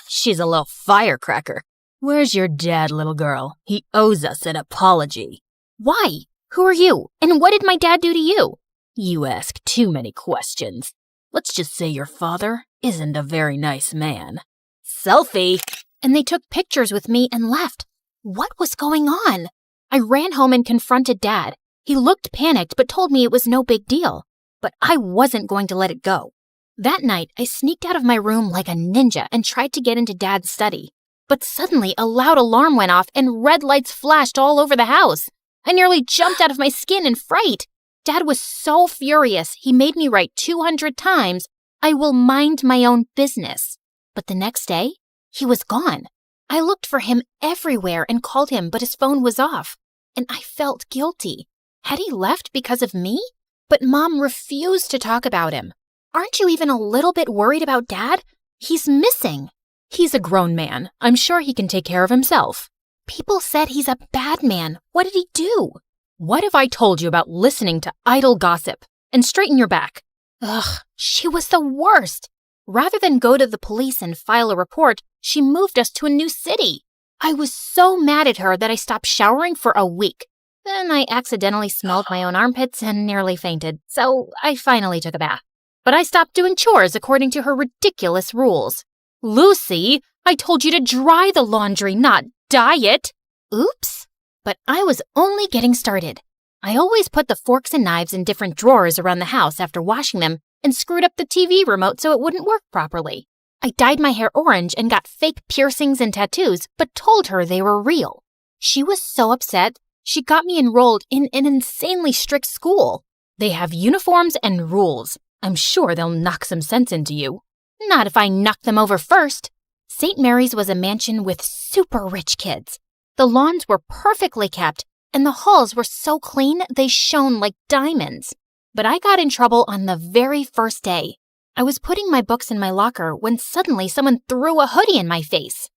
S2: She's a little firecracker. Where's your dad, little girl? He owes us an apology.
S1: Why? Who are you? And what did my dad do to you?
S2: You ask too many questions. Let's just say your father isn't a very nice man. Selfie!
S1: And they took pictures with me and left. What was going on?
S5: I ran home and confronted Dad. He looked panicked but told me it was no big deal. But I wasn't going to let it go. That night, I sneaked out of my room like a ninja and tried to get into Dad's study. But suddenly, a loud alarm went off and red lights flashed all over the house. I nearly jumped out of my skin in fright. Dad was so furious, he made me write 200 times, "I will mind my own business." But the next day, he was gone. I looked for him everywhere and called him, but his phone was off. And I felt guilty. Had he left because of me? But Mom refused to talk about him. Aren't you even a little bit worried about Dad? He's missing.
S2: He's a grown man. I'm sure he can take care of himself.
S5: People said he's a bad man. What did he do?
S2: What have I told you about listening to idle gossip? And straighten your back.
S5: Ugh, she was the worst. Rather than go to the police and file a report, she moved us to a new city. I was so mad at her that I stopped showering for a week. Then I accidentally smelled my own armpits and nearly fainted, so I finally took a bath. But I stopped doing chores according to her ridiculous rules.
S2: Lucy, I told you to dry the laundry, not dye it.
S5: Oops. But I was only getting started. I always put the forks and knives in different drawers around the house after washing them and screwed up the TV remote so it wouldn't work properly. I dyed my hair orange and got fake piercings and tattoos, but told her they were real. She was so upset, she got me enrolled in an insanely strict school.
S2: They have uniforms and rules. I'm sure they'll knock some sense into you.
S5: Not if I knock them over first. St. Mary's was a mansion with super rich kids. The lawns were perfectly kept, and the halls were so clean they shone like diamonds. But I got in trouble on the very first day. I was putting my books in my locker when suddenly someone threw a hoodie in my face.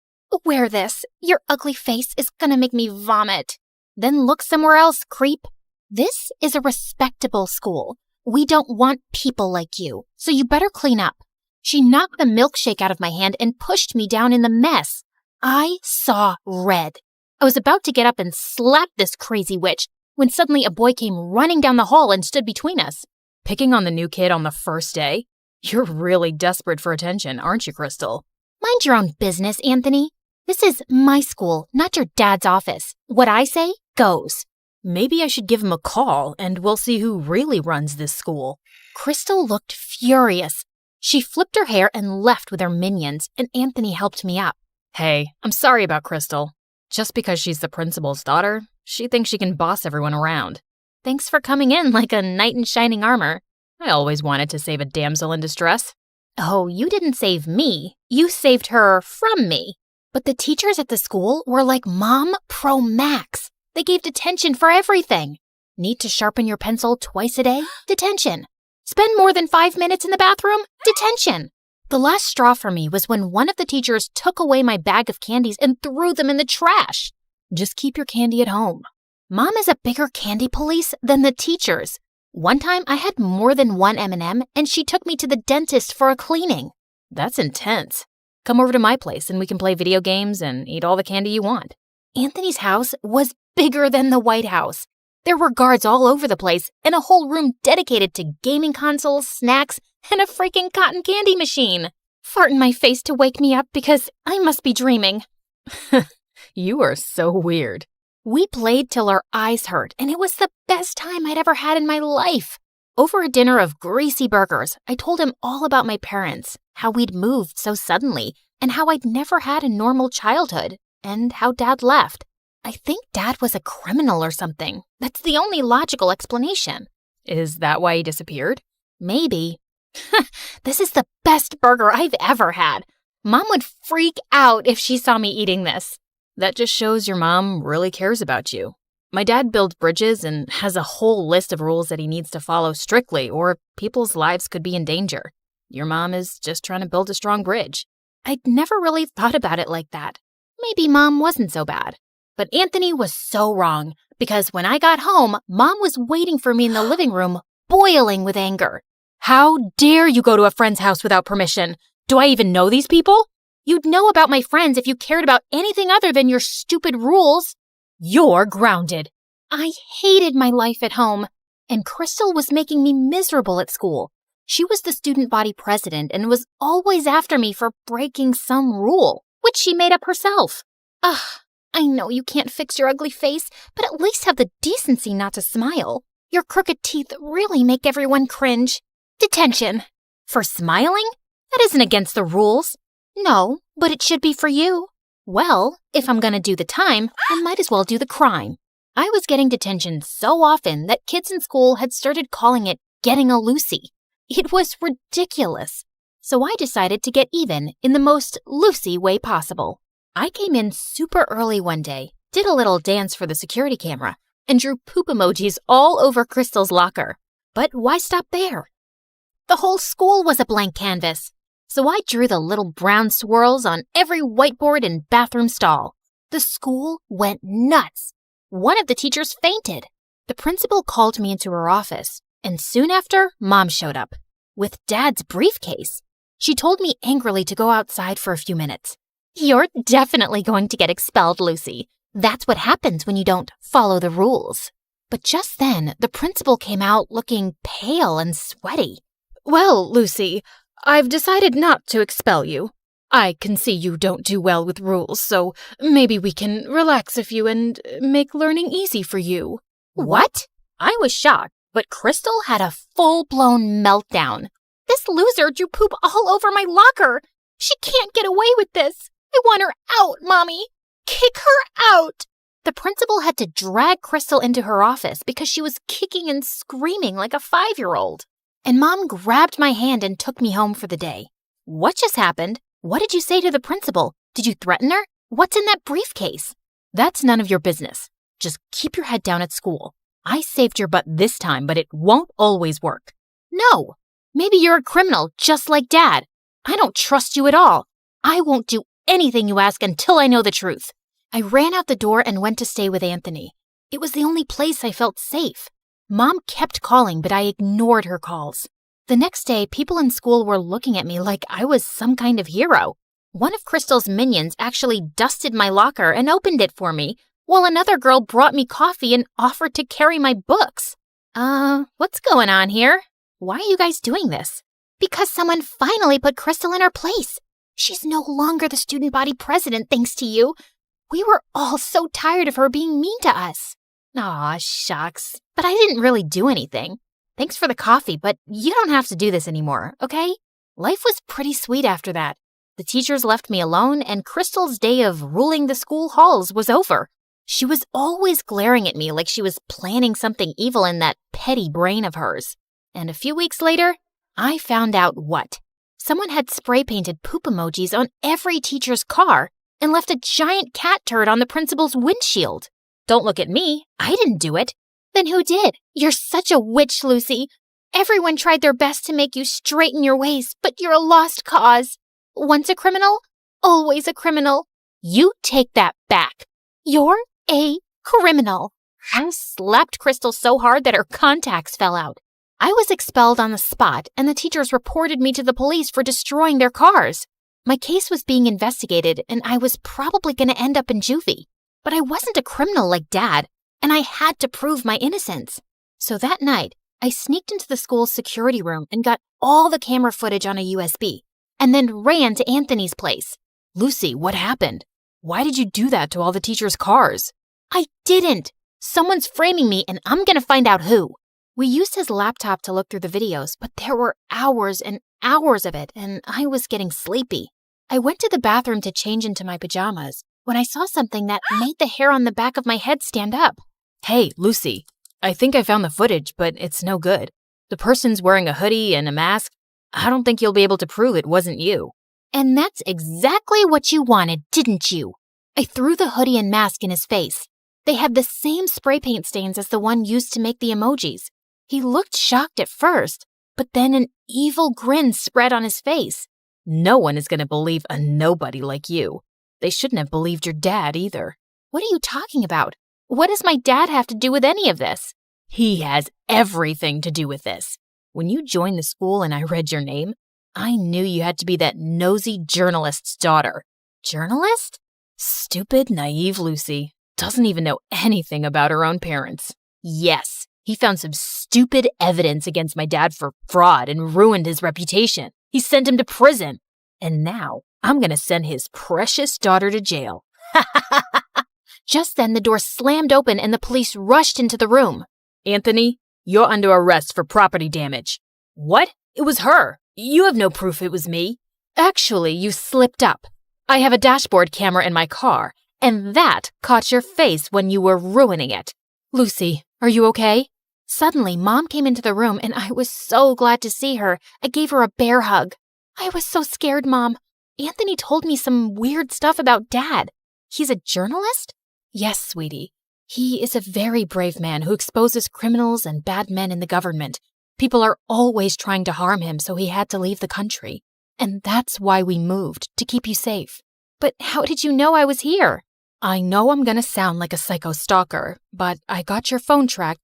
S5: "Wear this. Your ugly face is gonna make me vomit." "Then look somewhere else, creep. This is a respectable school. We don't want people like you, so you better clean up." She knocked the milkshake out of my hand and pushed me down in the mess. I saw red. I was about to get up and slap this crazy witch when suddenly a boy came running down the hall and stood between us.
S2: Picking on the new kid on the first day? You're really desperate for attention, aren't you, Crystal?
S5: Mind your own business, Anthony. This is my school, not your dad's office. What I say goes.
S2: Maybe I should give him a call and we'll see who really runs this school.
S5: Crystal looked furious. She flipped her hair and left with her minions, and Anthony helped me up.
S2: Hey, I'm sorry about Crystal. Just because she's the principal's daughter, she thinks she can boss everyone around.
S5: Thanks for coming in like a knight in shining armor.
S2: I always wanted to save a damsel in distress.
S5: Oh, you didn't save me. You saved her from me. But the teachers at the school were like Mom Pro Max. They gave detention for everything. Need to sharpen your pencil twice a day? Detention. Spend more than 5 minutes in the bathroom? Detention. The last straw for me was when one of the teachers took away my bag of candies and threw them in the trash. Just keep your candy at home. Mom is a bigger candy police than the teachers. One time I had more than one M&M and she took me to the dentist for a cleaning.
S2: That's intense. Come over to my place and we can play video games and eat all the candy you want.
S5: Anthony's house was bigger than the White House. There were guards all over the place and a whole room dedicated to gaming consoles, snacks, and a freaking cotton candy machine. Fart in my face to wake me up because I must be dreaming.
S2: You are so weird.
S5: We played till our eyes hurt, and it was the best time I'd ever had in my life. Over a dinner of greasy burgers, I told him all about my parents, how we'd moved so suddenly, and how I'd never had a normal childhood, and how Dad left. I think Dad was a criminal or something. That's the only logical explanation.
S2: Is that why he disappeared?
S5: Maybe. This is the best burger I've ever had. Mom would freak out if she saw me eating this.
S2: That just shows your mom really cares about you. My dad builds bridges and has a whole list of rules that he needs to follow strictly or people's lives could be in danger. Your mom is just trying to build a strong bridge.
S5: I'd never really thought about it like that. Maybe Mom wasn't so bad. But Anthony was so wrong, because when I got home, Mom was waiting for me in the living room, boiling with anger.
S2: How dare you go to a friend's house without permission? Do I even know these people?
S5: You'd know about my friends if you cared about anything other than your stupid rules.
S2: You're grounded.
S5: I hated my life at home, and Crystal was making me miserable at school. She was the student body president and was always after me for breaking some rule, which she made up herself. Ugh. I know you can't fix your ugly face, but at least have the decency not to smile. Your crooked teeth really make everyone cringe. Detention. For smiling? That isn't against the rules. No, but it should be for you. Well, if I'm gonna do the time, I might as well do the crime. I was getting detention so often that kids in school had started calling it getting a Lucy. It was ridiculous. So I decided to get even in the most Lucy way possible. I came in super early one day, did a little dance for the security camera, and drew poop emojis all over Crystal's locker. But why stop there? The whole school was a blank canvas. So I drew the little brown swirls on every whiteboard and bathroom stall. The school went nuts. One of the teachers fainted. The principal called me into her office, and soon after, Mom showed up with Dad's briefcase. She told me angrily to go outside for a few minutes. You're definitely going to get expelled, Lucy. That's what happens when you don't follow the rules. But just then, the principal came out looking pale and sweaty.
S2: Well, Lucy, I've decided not to expel you. I can see you don't do well with rules, so maybe we can relax a few and make learning easy for you.
S5: What? I was shocked, but Crystal had a full-blown meltdown. This loser drew poop all over my locker. She can't get away with this. I want her out, Mommy. Kick her out. The principal had to drag Crystal into her office because she was kicking and screaming like a 5-year-old. And Mom grabbed my hand and took me home for the day. What just happened? What did you say to the principal? Did you threaten her? What's in that briefcase?
S2: That's none of your business. Just keep your head down at school. I saved your butt this time, but it won't always work.
S5: No. Maybe you're a criminal, just like Dad. I don't trust you at all. I won't do anything you ask until I know the truth. I ran out the door and went to stay with Anthony. It was the only place I felt safe. Mom kept calling, but I ignored her calls. The next day, people in school were looking at me like I was some kind of hero. One of Crystal's minions actually dusted my locker and opened it for me, while another girl brought me coffee and offered to carry my books. What's going on here? Why are you guys doing this? Because someone finally put Crystal in her place. She's no longer the student body president thanks to you. We were all so tired of her being mean to us. Aw, shucks. But I didn't really do anything. Thanks for the coffee, but you don't have to do this anymore, okay? Life was pretty sweet after that. The teachers left me alone, and Crystal's day of ruling the school halls was over. She was always glaring at me like she was planning something evil in that petty brain of hers. And a few weeks later, I found out what. Someone had spray-painted poop emojis on every teacher's car and left a giant cat turd on the principal's windshield. Don't look at me. I didn't do it. Then who did? You're such a witch, Lucy. Everyone tried their best to make you straighten your ways, but you're a lost cause. Once a criminal, always a criminal. You take that back. You're a criminal. I slapped Crystal so hard that her contacts fell out. I was expelled on the spot, and the teachers reported me to the police for destroying their cars. My case was being investigated, and I was probably going to end up in juvie. But I wasn't a criminal like Dad, and I had to prove my innocence. So that night, I sneaked into the school's security room and got all the camera footage on a USB, and then ran to Anthony's place.
S2: Lucy, what happened? Why did you do that to all the teachers' cars?
S5: I didn't. Someone's framing me, and I'm going to find out who. We used his laptop to look through the videos, but there were hours and hours of it, and I was getting sleepy. I went to the bathroom to change into my pajamas when I saw something that made the hair on the back of my head stand up.
S2: Hey, Lucy, I think I found the footage, but it's no good. The person's wearing a hoodie and a mask. I don't think you'll be able to prove it wasn't you.
S5: And that's exactly what you wanted, didn't you? I threw the hoodie and mask in his face. They had the same spray paint stains as the one used to make the emojis. He looked shocked at first, but then an evil grin spread on his face.
S2: No one is going to believe a nobody like you. They shouldn't have believed your dad either.
S5: What are you talking about? What does my dad have to do with any of this?
S2: He has everything to do with this. When you joined the school and I read your name, I knew you had to be that nosy journalist's daughter.
S5: Journalist?
S2: Stupid, naive Lucy. Doesn't even know anything about her own parents. Yes, he found some stupid evidence against my dad for fraud and ruined his reputation. He sent him to prison. And now I'm going to send his precious daughter to jail.
S1: Just then, the door slammed open and the police rushed into the room.
S2: Anthony, you're under arrest for property damage. What? It was her. You have no proof it was me.
S1: Actually, you slipped up. I have a dashboard camera in my car, and that caught your face when you were ruining it. Lucy, are you okay? Suddenly, Mom came into the room, and I was so glad to see her. I gave her a bear hug. I was so scared, Mom. Anthony told me some weird stuff about Dad. He's a journalist? Yes, sweetie. He is a very brave man who exposes criminals and bad men in the government. People are always trying to harm him, so he had to leave the country. And that's why we moved, to keep you safe. But how did you know I was here? I know I'm gonna sound like a psycho stalker, but I got your phone tracked.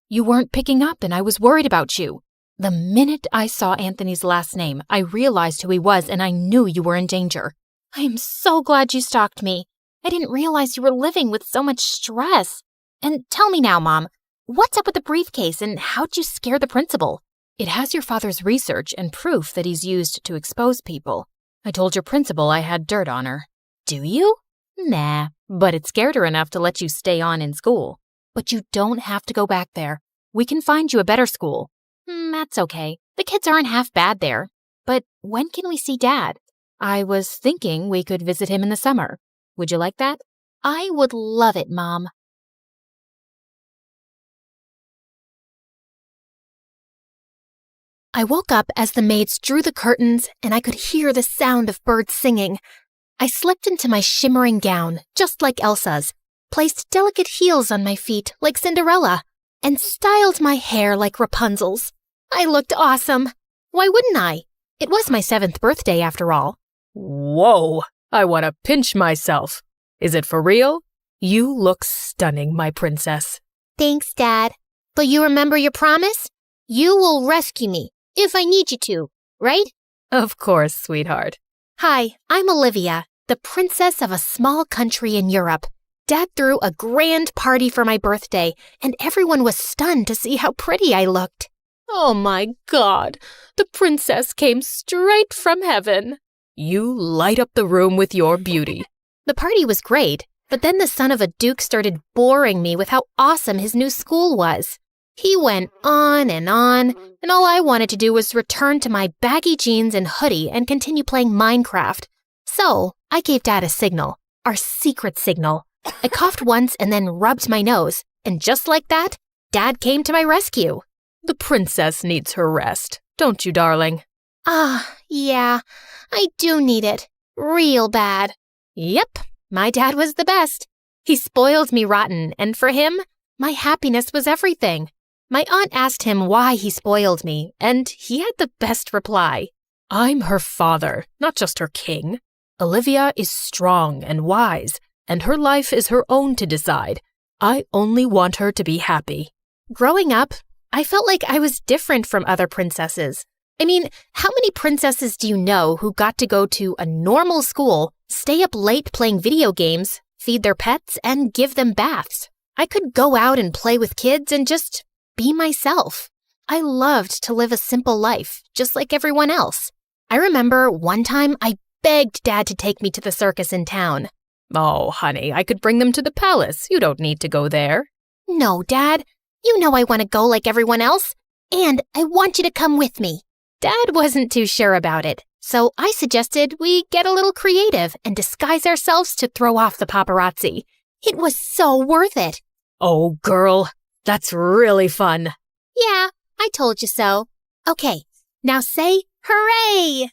S1: You weren't picking up and I was worried about you. The minute I saw Anthony's last name, I realized who he was and I knew you were in danger. I am so glad you stalked me. I didn't realize you were living with so much stress. And tell me now, Mom, what's up with the briefcase and how'd you scare the principal? It has your father's research and proof that he's used to expose people. I told your principal I had dirt on her. Do you? Nah, but it scared her enough to let you stay on in school. But you don't have to go back there. We can find you a better school. That's okay. The kids aren't half bad there. But when can we see Dad? I was thinking we could visit him in the summer. Would you like that? I would love it, Mom. I woke up as the maids drew the curtains and I could hear the sound of birds singing. I slipped into my shimmering gown, just like Elsa's, placed delicate heels on my feet like Cinderella, and styled my hair like Rapunzel's. I looked awesome. Why wouldn't I? It was my 7th birthday after all.
S2: Whoa, I want to pinch myself. Is it for real? You look stunning, my princess.
S15: Thanks, Dad. But you remember your promise? You will rescue me if I need you to, right?
S2: Of course, sweetheart.
S1: Hi, I'm Olivia, the princess of a small country in Europe. Dad threw a grand party for my birthday, and everyone was stunned to see how pretty I looked. Oh my God, the princess came straight from heaven.
S2: You light up the room with your beauty.
S1: The party was great, but then the son of a duke started boring me with how awesome his new school was. He went on, and all I wanted to do was return to my baggy jeans and hoodie and continue playing Minecraft. So I gave Dad a signal, our secret signal. I coughed once and then rubbed my nose, and just like that, Dad came to my rescue.
S2: The princess needs her rest, don't you, darling?
S15: Yeah, I do need it. Real bad.
S1: Yep, my dad was the best. He spoiled me rotten, and for him, my happiness was everything. My aunt asked him why he spoiled me, and he had the best reply.
S2: I'm her father, not just her king. Olivia is strong and wise, and her life is her own to decide. I only want her to be happy.
S1: Growing up, I felt like I was different from other princesses. I mean, how many princesses do you know who got to go to a normal school, stay up late playing video games, feed their pets, and give them baths? I could go out and play with kids and just be myself. I loved to live a simple life, just like everyone else. I remember one time I begged Dad to take me to the circus in town.
S2: Oh, honey, I could bring them to the palace. You don't need to go there.
S15: No, Dad. You know I want to go like everyone else, and I want you to come with me.
S1: Dad wasn't too sure about it, so I suggested we get a little creative and disguise ourselves to throw off the paparazzi. It was so worth it.
S2: Oh, girl, that's really fun.
S15: Yeah, I told you so. Okay, now say hooray!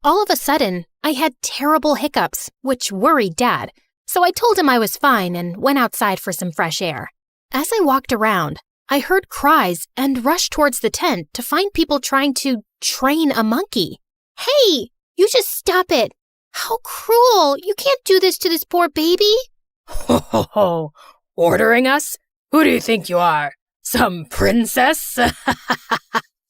S1: All of a sudden, I had terrible hiccups, which worried Dad, so I told him I was fine and went outside for some fresh air. As I walked around, I heard cries and rushed towards the tent to find people trying to train a monkey.
S15: Hey, you just stop it. How cruel. You can't do this to this poor baby.
S2: Ho, ho, ho. Ordering us? Who do you think you are? Some princess?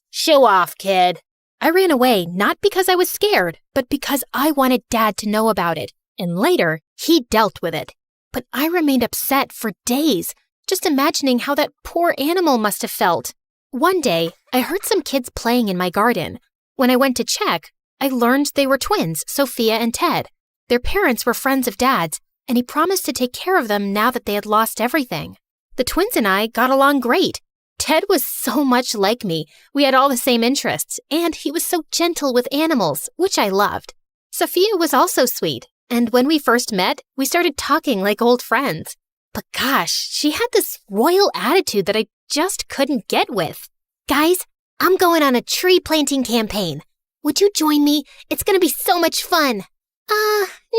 S15: Show off, kid.
S1: I ran away not because I was scared, but because I wanted Dad to know about it. And later, he dealt with it. But I remained upset for days, just imagining how that poor animal must have felt. One day, I heard some kids playing in my garden. When I went to check, I learned they were twins, Sophia and Ted. Their parents were friends of Dad's, and he promised to take care of them now that they had lost everything. The twins and I got along great. Ted was so much like me. We had all the same interests, and he was so gentle with animals, which I loved. Sophia was also sweet, and when we first met, we started talking like old friends. But gosh, she had this royal attitude that I just couldn't get with.
S15: Guys, I'm going on a tree planting campaign. Would you join me? It's going to be so much fun.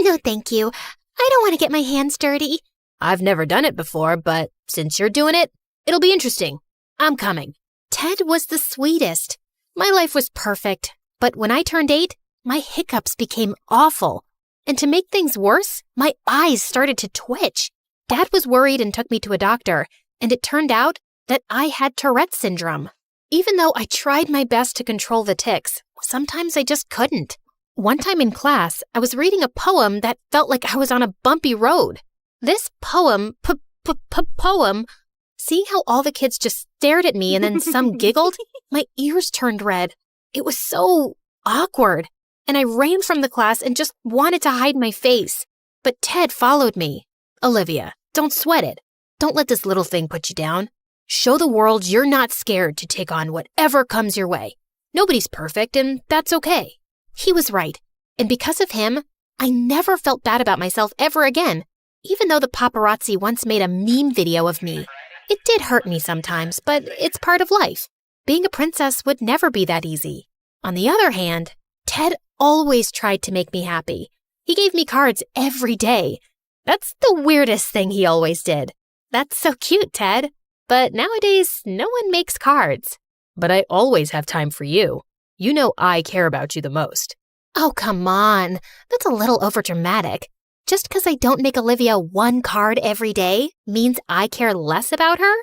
S15: No thank you. I don't want to get my hands dirty.
S2: I've never done it before, but since you're doing it, it'll be interesting. I'm coming.
S1: Ted was the sweetest. My life was perfect, but when I turned 8, my hiccups became awful. And to make things worse, my eyes started to twitch. Dad was worried and took me to a doctor, and it turned out that I had Tourette's syndrome. Even though I tried my best to control the tics, sometimes I just couldn't. One time in class, I was reading a poem that felt like I was on a bumpy road. This poem, seeing how all the kids just stared at me and then some giggled, my ears turned red. It was so awkward, and I ran from the class and just wanted to hide my face. But Ted followed me. Olivia, don't sweat it. Don't let this little thing put you down. Show the world you're not scared to take on whatever comes your way. Nobody's perfect, and that's okay. He was right, and because of him, I never felt bad about myself ever again, even though the paparazzi once made a meme video of me. It did hurt me sometimes, but it's part of life. Being a princess would never be that easy. On the other hand, Ted always tried to make me happy. He gave me cards every day. That's the weirdest thing he always did. That's so cute, Ted. But nowadays, no one makes cards.
S2: But I always have time for you. You know I care about you the most.
S1: Oh, come on. That's a little overdramatic. Just because I don't make Olivia one card every day means I care less about her?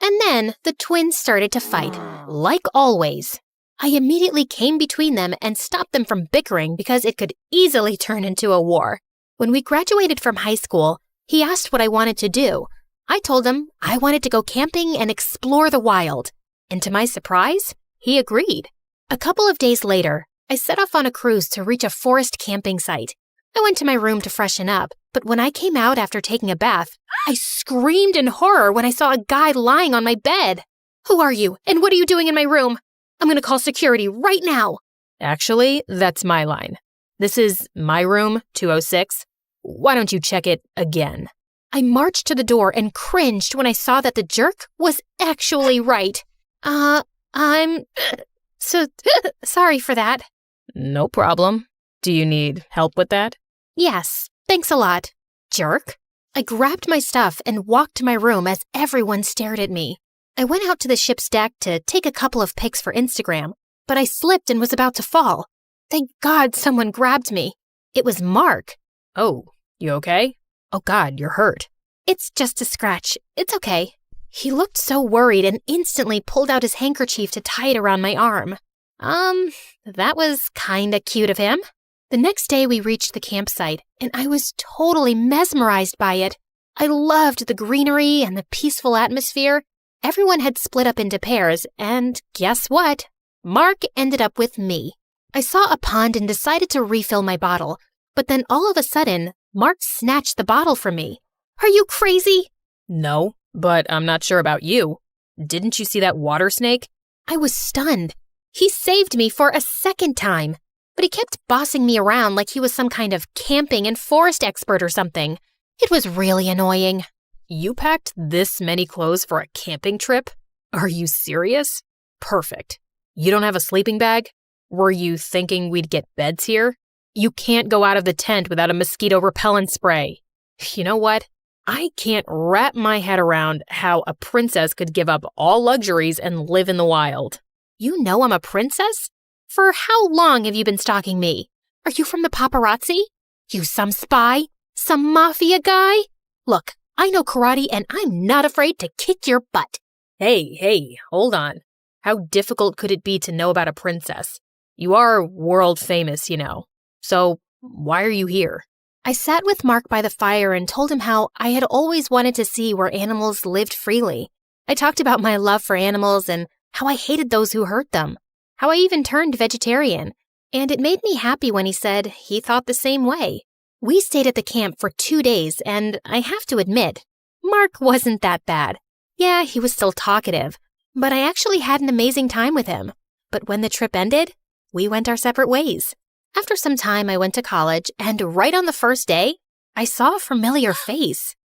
S1: And then the twins started to fight, like always. I immediately came between them and stopped them from bickering because it could easily turn into a war. When we graduated from high school, he asked what I wanted to do. I told him I wanted to go camping and explore the wild. And to my surprise, he agreed. A couple of days later, I set off on a cruise to reach a forest camping site. I went to my room to freshen up, but when I came out after taking a bath, I screamed in horror when I saw a guy lying on my bed. Who are you, and what are you doing in my room? I'm going to call security right now.
S2: Actually, that's my line. This is my room, 206. Why don't you check it again?
S1: I marched to the door and cringed when I saw that the jerk was actually right. I'm so sorry for that.
S2: No problem. Do you need help with that?
S1: Yes, thanks a lot, jerk. I grabbed my stuff and walked to my room as everyone stared at me. I went out to the ship's deck to take a couple of pics for Instagram, but I slipped and was about to fall. Thank God someone grabbed me. It was Mark.
S2: Oh, you okay? Oh God, you're hurt.
S1: It's just a scratch. It's okay. He looked so worried and instantly pulled out his handkerchief to tie it around my arm. That was kinda cute of him. The next day we reached the campsite, and I was totally mesmerized by it. I loved the greenery and the peaceful atmosphere. Everyone had split up into pairs, and guess what? Mark ended up with me. I saw a pond and decided to refill my bottle, but then all of a sudden, Mark snatched the bottle from me. Are you crazy?
S2: No, but I'm not sure about you. Didn't you see that water snake?
S1: I was stunned. He saved me for a second time, but he kept bossing me around like he was some kind of camping and forest expert or something. It was really annoying.
S2: You packed this many clothes for a camping trip? Are you serious? Perfect. You don't have a sleeping bag? Were you thinking we'd get beds here? You can't go out of the tent without a mosquito repellent spray. You know what? I can't wrap my head around how a princess could give up all luxuries and live in the wild.
S1: You know I'm a princess? For how long have you been stalking me? Are you from the paparazzi? You some spy? Some mafia guy? Look, I know karate and I'm not afraid to kick your butt.
S2: Hey, hold on. How difficult could it be to know about a princess? You are world famous, you know. So why are you here?
S1: I sat with Mark by the fire and told him how I had always wanted to see where animals lived freely. I talked about my love for animals and how I hated those who hurt them, how I even turned vegetarian, and it made me happy when he said he thought the same way. We stayed at the camp for 2 days, and I have to admit, Mark wasn't that bad. Yeah, he was still talkative, but I actually had an amazing time with him. But when the trip ended, we went our separate ways. After some time, I went to college, and right on the first day, I saw a familiar face.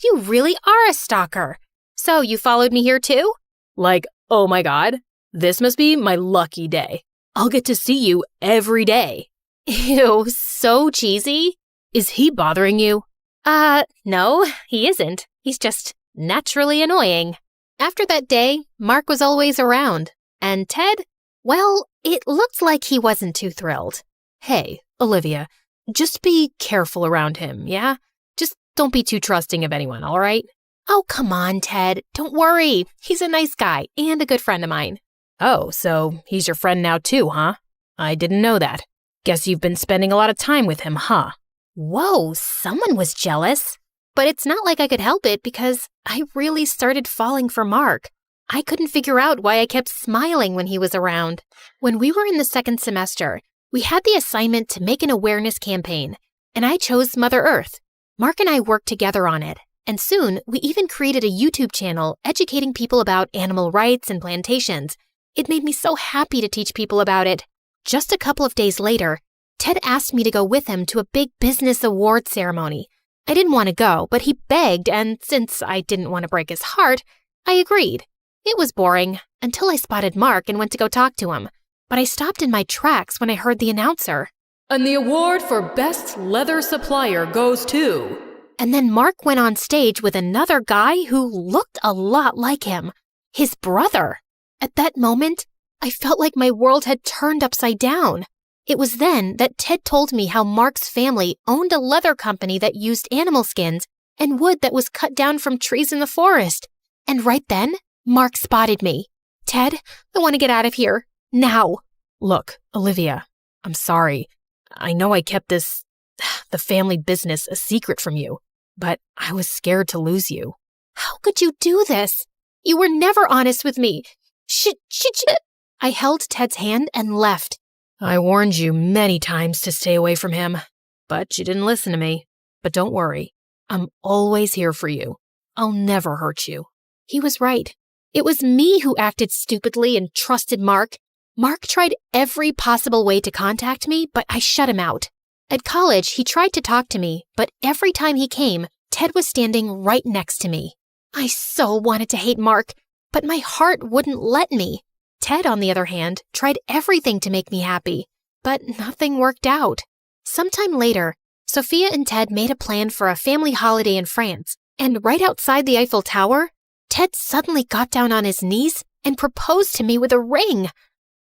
S1: You really are a stalker. So you followed me here too?
S2: Like, oh my god, this must be my lucky day. I'll get to see you every day.
S1: Ew, so cheesy.
S2: Is he bothering you?
S1: No, he isn't. He's just naturally annoying. After that day, Mark was always around. And Ted, well, it looked like he wasn't too thrilled.
S2: Hey, Olivia, just be careful around him, yeah? Just don't be too trusting of anyone, all right?
S1: Oh, come on, Ted. Don't worry. He's a nice guy and a good friend of mine.
S2: Oh, so he's your friend now too, huh? I didn't know that. Guess you've been spending a lot of time with him, huh?
S1: Whoa, someone was jealous. But it's not like I could help it because I really started falling for Mark. I couldn't figure out why I kept smiling when he was around. When we were in the second semester, we had the assignment to make an awareness campaign, and I chose Mother Earth. Mark and I worked together on it, and soon we even created a YouTube channel educating people about animal rights and plantations. It made me so happy to teach people about it. Just a couple of days later, Ted asked me to go with him to a big business award ceremony. I didn't want to go, but he begged, and since I didn't want to break his heart, I agreed. It was boring until I spotted Mark and went to go talk to him. But I stopped in my tracks when I heard the announcer.
S2: And the award for Best Leather Supplier goes to...
S1: And then Mark went on stage with another guy who looked a lot like him. His brother. At that moment, I felt like my world had turned upside down. It was then that Ted told me how Mark's family owned a leather company that used animal skins and wood that was cut down from trees in the forest. And right then, Mark spotted me. Ted, I want to get out of here. Now.
S2: Look, Olivia, I'm sorry. I know I kept the family business, a secret from you, but I was scared to lose you.
S1: How could you do this? You were never honest with me. I held Ted's hand and left.
S2: I warned you many times to stay away from him, but you didn't listen to me. But don't worry, I'm always here for you. I'll never hurt you.
S1: He was right. It was me who acted stupidly and trusted Mark. Mark tried every possible way to contact me, but I shut him out. At college, he tried to talk to me, but every time he came, Ted was standing right next to me. I so wanted to hate Mark, but my heart wouldn't let me. Ted, on the other hand, tried everything to make me happy, but nothing worked out. Sometime later, Sophia and Ted made a plan for a family holiday in France, and right outside the Eiffel Tower, Ted suddenly got down on his knees and proposed to me with a ring.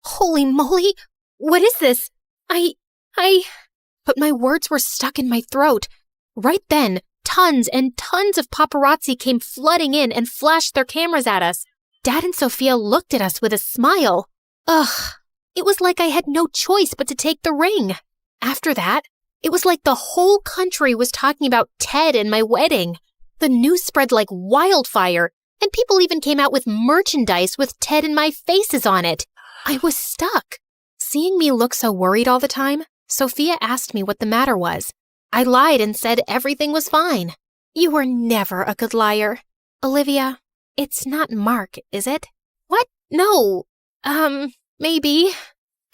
S1: Holy moly, what is this? But my words were stuck in my throat. Right then, tons and tons of paparazzi came flooding in and flashed their cameras at us. Dad and Sophia looked at us with a smile. Ugh, it was like I had no choice but to take the ring. After that, it was like the whole country was talking about Ted and my wedding. The news spread like wildfire, and people even came out with merchandise with Ted and my faces on it. I was stuck. Seeing me look so worried all the time, Sophia asked me what the matter was. I lied and said everything was fine. You were never a good liar. Olivia, it's not Mark, is it? What? No. Maybe.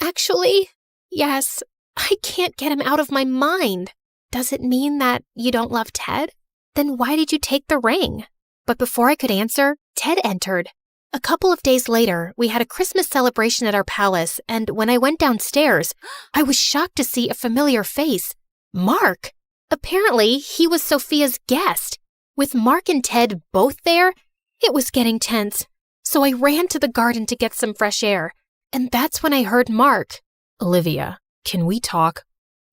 S1: Actually, yes. I can't get him out of my mind. Does it mean that you don't love Ted? Then why did you take the ring? But before I could answer, Ted entered. A couple of days later, we had a Christmas celebration at our palace, and when I went downstairs, I was shocked to see a familiar face. Mark. Apparently, he was Sophia's guest. With Mark and Ted both there, it was getting tense. So I ran to the garden to get some fresh air, and that's when I heard Mark.
S2: Olivia, can we talk?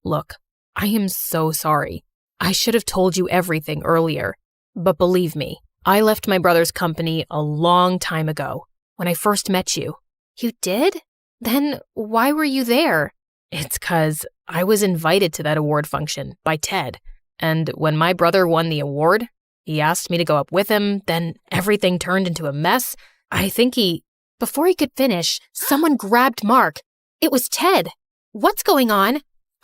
S2: Look, I am so sorry. I should have told you everything earlier. But believe me, I left my brother's company a long time ago, when I first met you.
S1: You did? Then why were you there?
S2: It's 'cause I was invited to that award function by Ted, and when my brother won the award, he asked me to go up with him, then everything turned into a mess.
S1: Before he could finish, someone grabbed Mark. It was Ted. What's going on?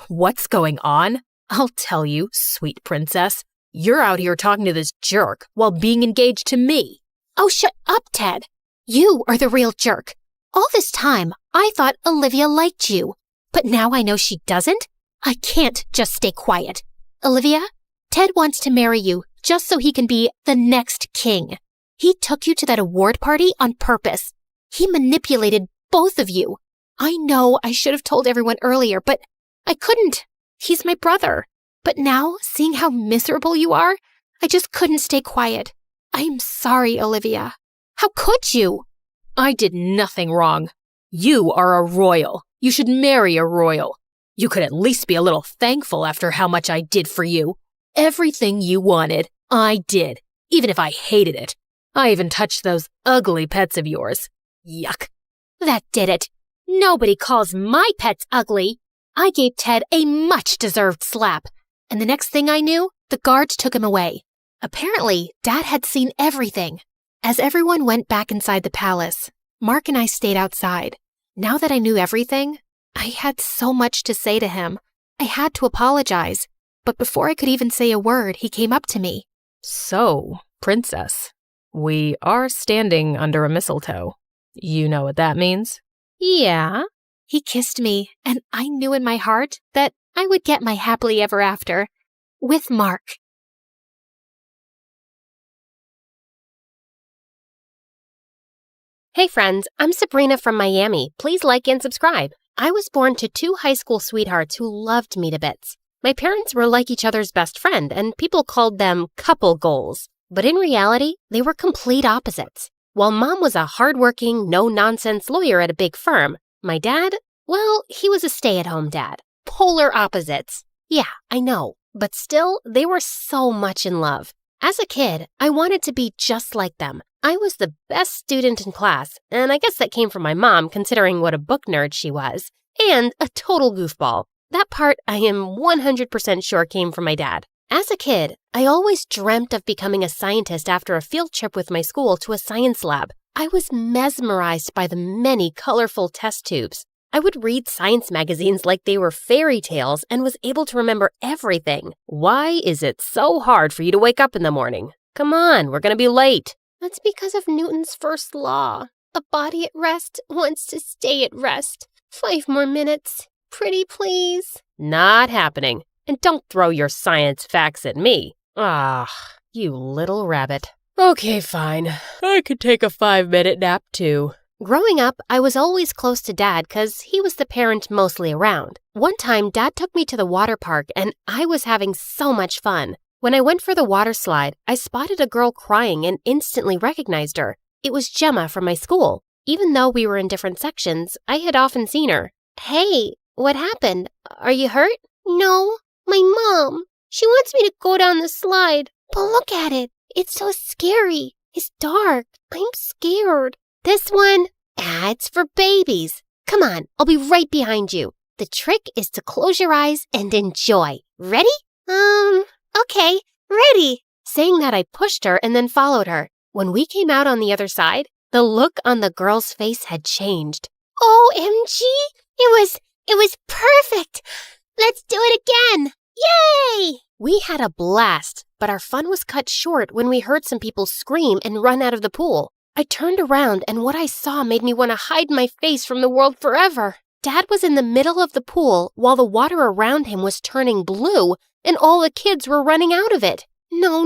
S2: What's going on? I'll tell you, sweet princess. You're out here talking to this jerk while being engaged to me.
S1: Oh, shut up, Ted. You are the real jerk. All this time, I thought Olivia liked you. But now I know she doesn't. I can't just stay quiet. Olivia, Ted wants to marry you just so he can be the next king. He took you to that award party on purpose. He manipulated both of you. I know I should have told everyone earlier, but I couldn't. He's my brother. But now, seeing how miserable you are, I just couldn't stay quiet. I'm sorry, Olivia. How could you?
S2: I did nothing wrong. You are a royal. You should marry a royal. You could at least be a little thankful after how much I did for you. Everything you wanted, I did, even if I hated it. I even touched those ugly pets of yours. Yuck.
S1: That did it. Nobody calls my pets ugly. I gave Ted a much-deserved slap. And the next thing I knew, the guards took him away. Apparently, Dad had seen everything. As everyone went back inside the palace, Mark and I stayed outside. Now that I knew everything, I had so much to say to him. I had to apologize. But before I could even say a word, he came up to me.
S2: So, princess, we are standing under a mistletoe. You know what that means?
S1: Yeah. He kissed me, and I knew in my heart that I would get my happily ever after with Mark.
S23: Hey friends, I'm Sabrina from Miami. Please like and subscribe. I was born to two high school sweethearts who loved me to bits. My parents were like each other's best friend, and people called them couple goals. But in reality, they were complete opposites. While Mom was a hardworking, no-nonsense lawyer at a big firm, my dad, well, he was a stay-at-home dad. Polar opposites. Yeah, I know. But still, they were so much in love. As a kid, I wanted to be just like them. I was the best student in class, and I guess that came from my mom, considering what a book nerd she was, and a total goofball. That part I am 100% sure came from my dad. As a kid, I always dreamt of becoming a scientist after a field trip with my school to a science lab. I was mesmerized by the many colorful test tubes. I would read science magazines like they were fairy tales and was able to remember everything. Why is it so hard for you to wake up in the morning? Come on, we're gonna be late.
S15: That's because of Newton's first law. A body at rest wants to stay at rest. 5 more minutes. Pretty please.
S23: Not happening. And don't throw your science facts at me. Ah, you little rabbit.
S2: Okay, fine. I could take a 5-minute nap too.
S23: Growing up, I was always close to Dad because he was the parent mostly around. One time, Dad took me to the water park and I was having so much fun. When I went for the water slide, I spotted a girl crying and instantly recognized her. It was Gemma from my school. Even though we were in different sections, I had often seen her.
S15: Hey, what happened? Are you hurt? No, my mom. She wants me to go down the slide. But look at it. It's so scary. It's dark. I'm scared. This one? It's for babies. Come on, I'll be right behind you. The trick is to close your eyes and enjoy. Ready? Okay, ready.
S23: Saying that, I pushed her and then followed her. When we came out on the other side, the look on the girl's face had changed.
S15: OMG! It was perfect. Let's do it again. Yay!
S23: We had a blast, but our fun was cut short when we heard some people scream and run out of the pool. I turned around and what I saw made me want to hide my face from the world forever. Dad was in the middle of the pool while the water around him was turning blue and all the kids were running out of it.
S15: No.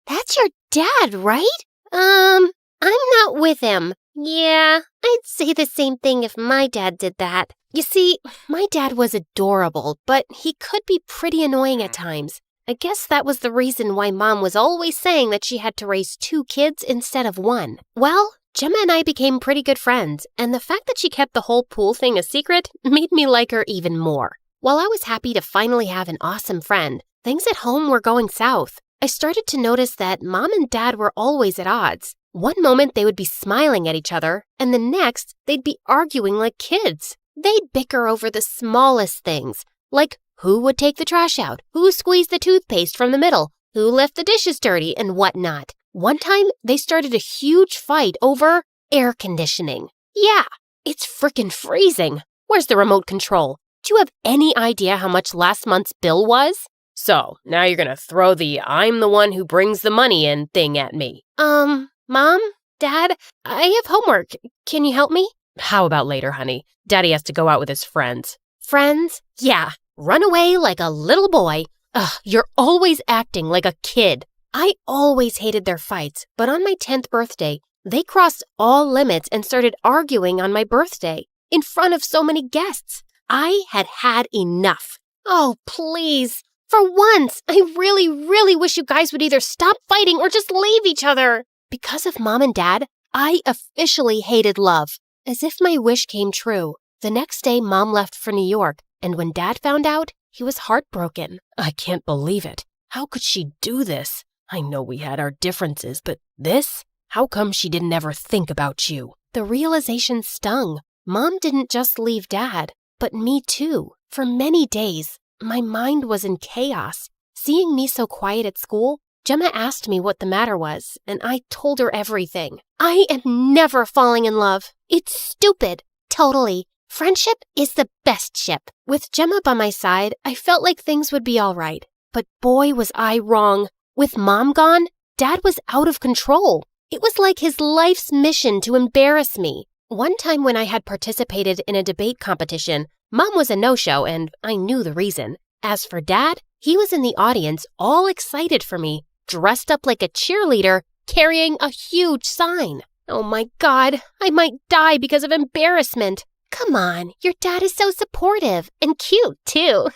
S15: That's your dad, right? I'm not with him. Yeah, I'd say the same thing if my dad did that.
S23: You see, my dad was adorable, but he could be pretty annoying at times. I guess that was the reason why Mom was always saying that she had to raise 2 kids instead of 1. Well, Gemma and I became pretty good friends, and the fact that she kept the whole pool thing a secret made me like her even more. While I was happy to finally have an awesome friend, things at home were going south. I started to notice that Mom and Dad were always at odds. One moment they would be smiling at each other, and the next they'd be arguing like kids. They'd bicker over the smallest things, like who would take the trash out, who squeezed the toothpaste from the middle, who left the dishes dirty, and whatnot. One time, they started a huge fight over air conditioning. Yeah, it's frickin' freezing. Where's the remote control?
S1: Do you have any idea how much last month's bill was?
S2: So, now you're gonna throw the I'm the one who brings the money in thing at me.
S1: Mom? Dad? I have homework. Can you help me?
S2: How about later, honey? Daddy has to go out with his friends.
S1: Friends? Yeah. Run away like a little boy. Ugh, you're always acting like a kid. I always hated their fights, but on my 10th birthday, they crossed all limits and started arguing on my birthday in front of so many guests. I had had enough. Oh, please. For once, I really wish you guys would either stop fighting or just leave each other. Because of Mom and Dad, I officially hated love. As if my wish came true. The next day, Mom left for New York, and when Dad found out, he was heartbroken.
S2: I can't believe it. How could she do this? I know we had our differences, but this? How come she didn't ever think about you?
S1: The realization stung. Mom didn't just leave Dad, but me too. For many days, my mind was in chaos. Seeing me so quiet at school, Gemma asked me what the matter was, and I told her everything. I am never falling in love. It's stupid. Totally. Friendship is the best ship. With Gemma by my side, I felt like things would be all right. But boy, was I wrong. With Mom gone, Dad was out of control. It was like his life's mission to embarrass me. One time when I had participated in a debate competition, Mom was a no-show and I knew the reason. As for Dad, he was in the audience all excited for me, dressed up like a cheerleader, carrying a huge sign. Oh my God, I might die because of embarrassment. Come on, your dad is so supportive and cute too.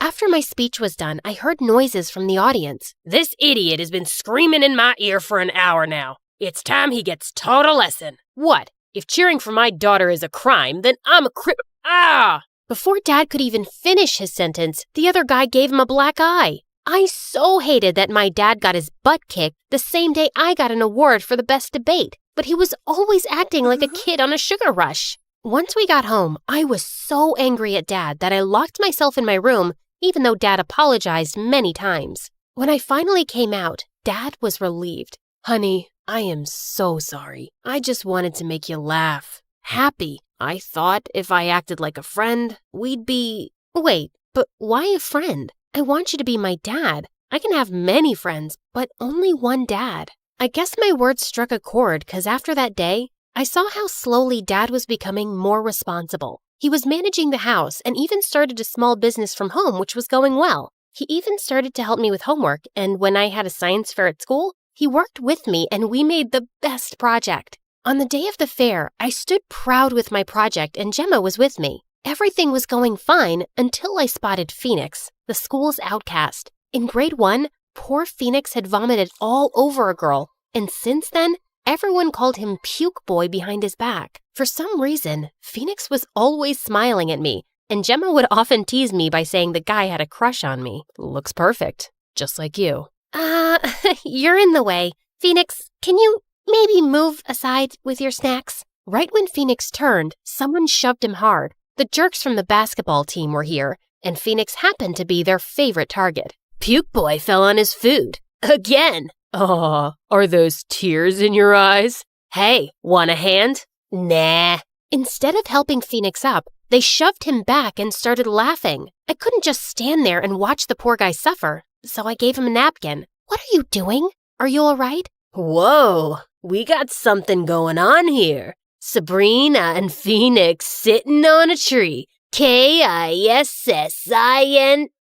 S1: After my speech was done, I heard noises from the audience.
S2: This idiot has been screaming in my ear for an hour now. It's time he gets taught a lesson. What? If cheering for my daughter is a crime, then I'm a Ah!
S1: Before Dad could even finish his sentence, the other guy gave him a black eye. I so hated that my dad got his butt kicked the same day I got an award for the best debate, but he was always acting like a kid on a sugar rush. Once we got home, I was so angry at Dad that I locked myself in my room, even though Dad apologized many times. When I finally came out, Dad was relieved.
S2: Honey, I am so sorry. I just wanted to make you laugh. Happy. I thought if I acted like a friend, we'd be...
S1: Wait, but why a friend? I want you to be my dad. I can have many friends, but only one dad. I guess my words struck a chord because after that day, I saw how slowly Dad was becoming more responsible. He was managing the house and even started a small business from home, which was going well. He even started to help me with homework, and when I had a science fair at school, he worked with me and we made the best project. On the day of the fair, I stood proud with my project and Gemma was with me. Everything was going fine until I spotted Phoenix, the school's outcast. In grade 1, poor Phoenix had vomited all over a girl, and since then, everyone called him Puke Boy behind his back. For some reason, Phoenix was always smiling at me, and Gemma would often tease me by saying the guy had a crush on me.
S2: Looks perfect, just like you.
S1: You're in the way. Phoenix, can you maybe move aside with your snacks? Right when Phoenix turned, someone shoved him hard. The jerks from the basketball team were here, and Phoenix happened to be their favorite target.
S2: Puke Boy fell on his food. Again. Aw, are those tears in your eyes?
S1: Hey, want a hand? Nah. Instead of helping Phoenix up, they shoved him back and started laughing. I couldn't just stand there and watch the poor guy suffer, so I gave him a napkin. What are you doing? Are you all right?
S2: Whoa, we got something going on here. Sabrina and Phoenix sitting on a tree. Kissin.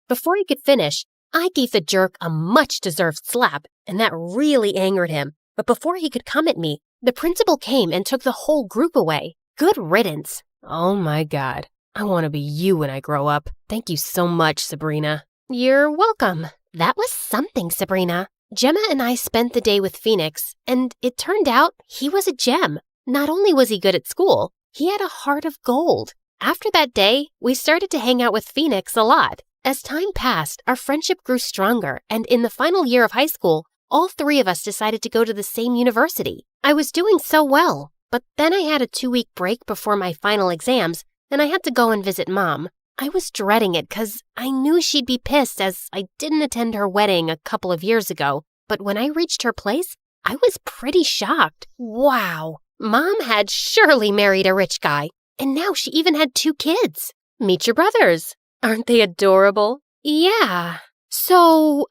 S1: Before he could finish, I gave the jerk a much-deserved slap, and that really angered him. But before he could come at me, the principal came and took the whole group away. Good riddance.
S2: Oh my God. I want to be you when I grow up. Thank you so much, Sabrina.
S1: You're welcome. That was something, Sabrina. Gemma and I spent the day with Phoenix, and it turned out he was a gem. Not only was he good at school, he had a heart of gold. After that day, we started to hang out with Phoenix a lot. As time passed, our friendship grew stronger, and in the final year of high school, all three of us decided to go to the same university. I was doing so well, but then I had a 2-week break before my final exams, and I had to go and visit Mom. I was dreading it because I knew she'd be pissed as I didn't attend her wedding a couple of years ago, but when I reached her place, I was pretty shocked. Wow, Mom had surely married a rich guy, and now she even had 2 kids. meet your brothers. Aren't they adorable? Yeah. So,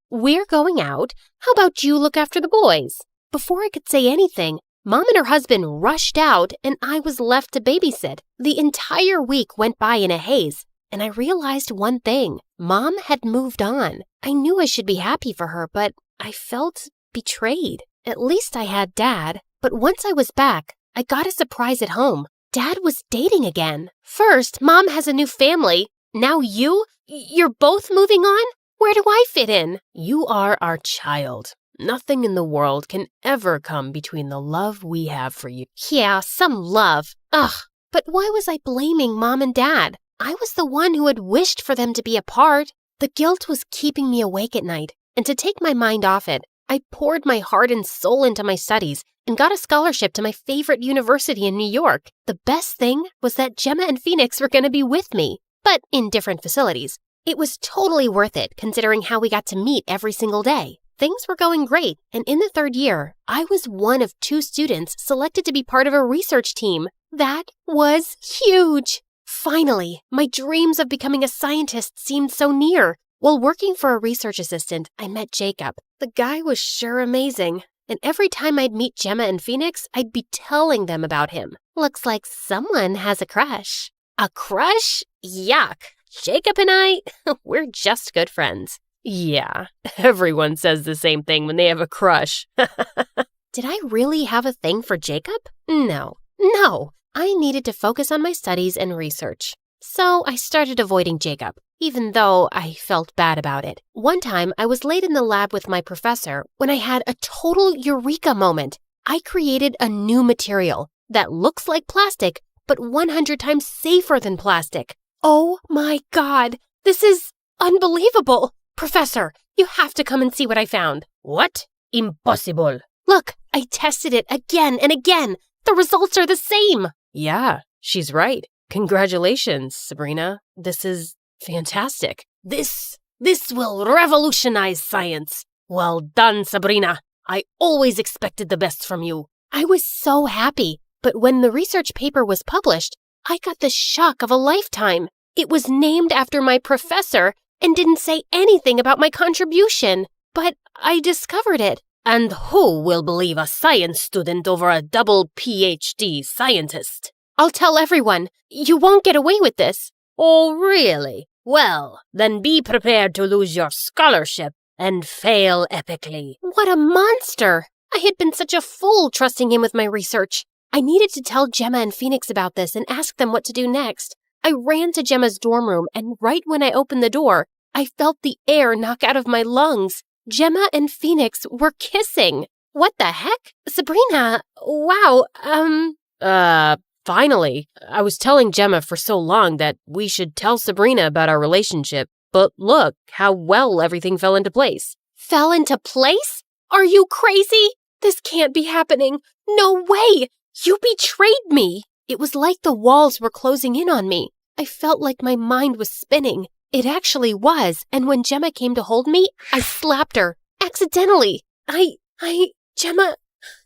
S1: we're going out. How about you look after the boys? Before I could say anything, Mom and her husband rushed out and I was left to babysit. The entire week went by in a haze, and I realized one thing. Mom had moved on. I knew I should be happy for her, but I felt betrayed. At least I had Dad. But once I was back, I got a surprise at home. Dad was dating again. First, Mom has a new family. Now you're both moving on? Where do I fit in? You are our child. Nothing in the world can ever come between the love we have for you. Yeah, some love. Ugh. But why was I blaming Mom and Dad? I was the one who had wished for them to be apart. The guilt was keeping me awake at night, and to take my mind off it, I poured my heart and soul into my studies and got a scholarship to my favorite university in New York. The best thing was that Gemma and Phoenix were going to be with me, but in different facilities. It was totally worth it considering how we got to meet every single day. Things were going great, and in the third year, I was one of 2 students selected to be part of a research team. That was huge! Finally, my dreams of becoming a scientist seemed so near. While working for a research assistant, I met Jacob. The guy was sure amazing, and every time I'd meet Gemma and Phoenix, I'd be telling them about him. Looks like someone has a crush. A crush? Yuck! Jacob and I, we're just good friends. Yeah, everyone says the same thing when they have a crush. Did I really have a thing for Jacob? No. I needed to focus on my studies and research. So I started avoiding Jacob, even though I felt bad about it. One time, I was late in the lab with my professor when I had a total eureka moment. I created a new material that looks like plastic, but 100 times safer than plastic. Oh my God, this is unbelievable. Professor, you have to come and see what I found. What? Impossible. Look, I tested it again and again. The results are the same.
S2: Yeah, she's right. Congratulations, Sabrina. This is fantastic.
S1: This will revolutionize science. Well done, Sabrina. I always expected the best from you. I was so happy, but when the research paper was published, I got the shock of a lifetime. It was named after my professor and didn't say anything about my contribution. But I discovered it. And who will believe a science student over a double PhD scientist? I'll tell everyone. You won't get away with this. Oh, really? Well, then be prepared to lose your scholarship and fail epically. What a monster! I had been such a fool trusting him with my research. I needed to tell Gemma and Phoenix about this and ask them what to do next. I ran to Gemma's dorm room, and right when I opened the door, I felt the air knock out of my lungs. Gemma and Phoenix were kissing. What the heck? Sabrina, wow,
S2: Finally. I was telling Gemma for so long that we should tell Sabrina about our relationship, but look how well everything fell into place.
S1: Fell into place? Are you crazy? This can't be happening. No way! You betrayed me! It was like the walls were closing in on me. I felt like my mind was spinning. It actually was, and when Gemma came to hold me, I slapped her. Accidentally. Gemma,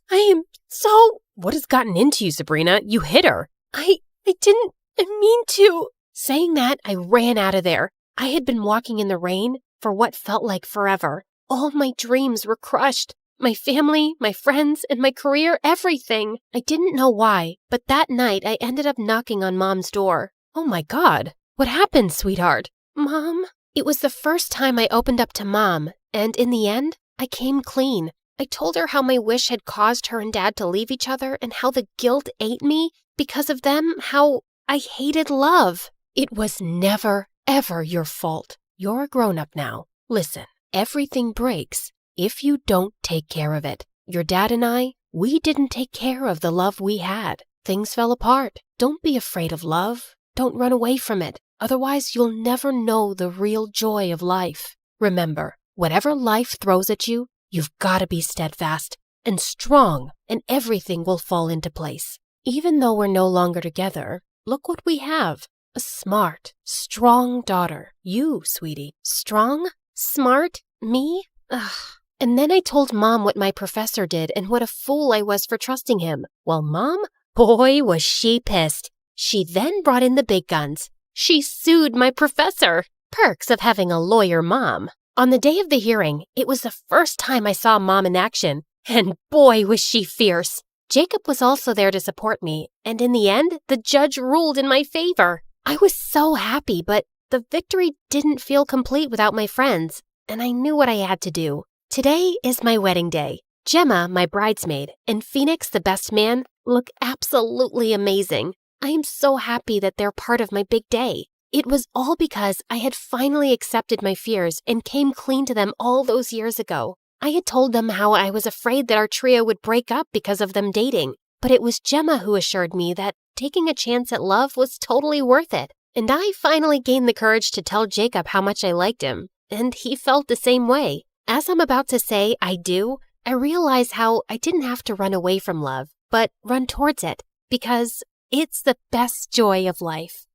S1: I am so...
S2: What has gotten into you, Sabrina? You hit her.
S1: I didn't mean to. Saying that, I ran out of there. I had been walking in the rain for what felt like forever. All my dreams were crushed. My family, my friends, and my career, everything. I didn't know why, but that night I ended up knocking on Mom's door.
S2: Oh my God. What happened, sweetheart?
S1: Mom? It was the first time I opened up to Mom, and in the end, I came clean. I told her how my wish had caused her and Dad to leave each other and how the guilt ate me because of them, how I hated love. It was never, ever your fault. You're a grown-up now. Listen, everything breaks if you don't take care of it. Your dad and I, we didn't take care of the love we had. Things fell apart. Don't be afraid of love. Don't run away from it. Otherwise, you'll never know the real joy of life. Remember, whatever life throws at you, you've got to be steadfast and strong, and everything will fall into place. Even though we're no longer together, look what we have. A smart, strong daughter. You, sweetie. Strong? Smart? Me? Ugh. And then I told Mom what my professor did and what a fool I was for trusting him. Well, Mom, boy, was she pissed. She then brought in the big guns. She sued my professor. Perks of having a lawyer mom. On the day of the hearing, it was the first time I saw Mom in action, and boy was she fierce. Jacob was also there to support me, and in the end, the judge ruled in my favor. I was so happy, but the victory didn't feel complete without my friends, and I knew what I had to do. Today is my wedding day. Gemma, my bridesmaid, and Phoenix, the best man, look absolutely amazing. I am so happy that they're part of my big day. It was all because I had finally accepted my fears and came clean to them all those years ago. I had told them how I was afraid that our trio would break up because of them dating, but it was Gemma who assured me that taking a chance at love was totally worth it. And I finally gained the courage to tell Jacob how much I liked him, and he felt the same way. As I'm about to say I do, I realize how I didn't have to run away from love, but run towards it, because it's the best joy of life.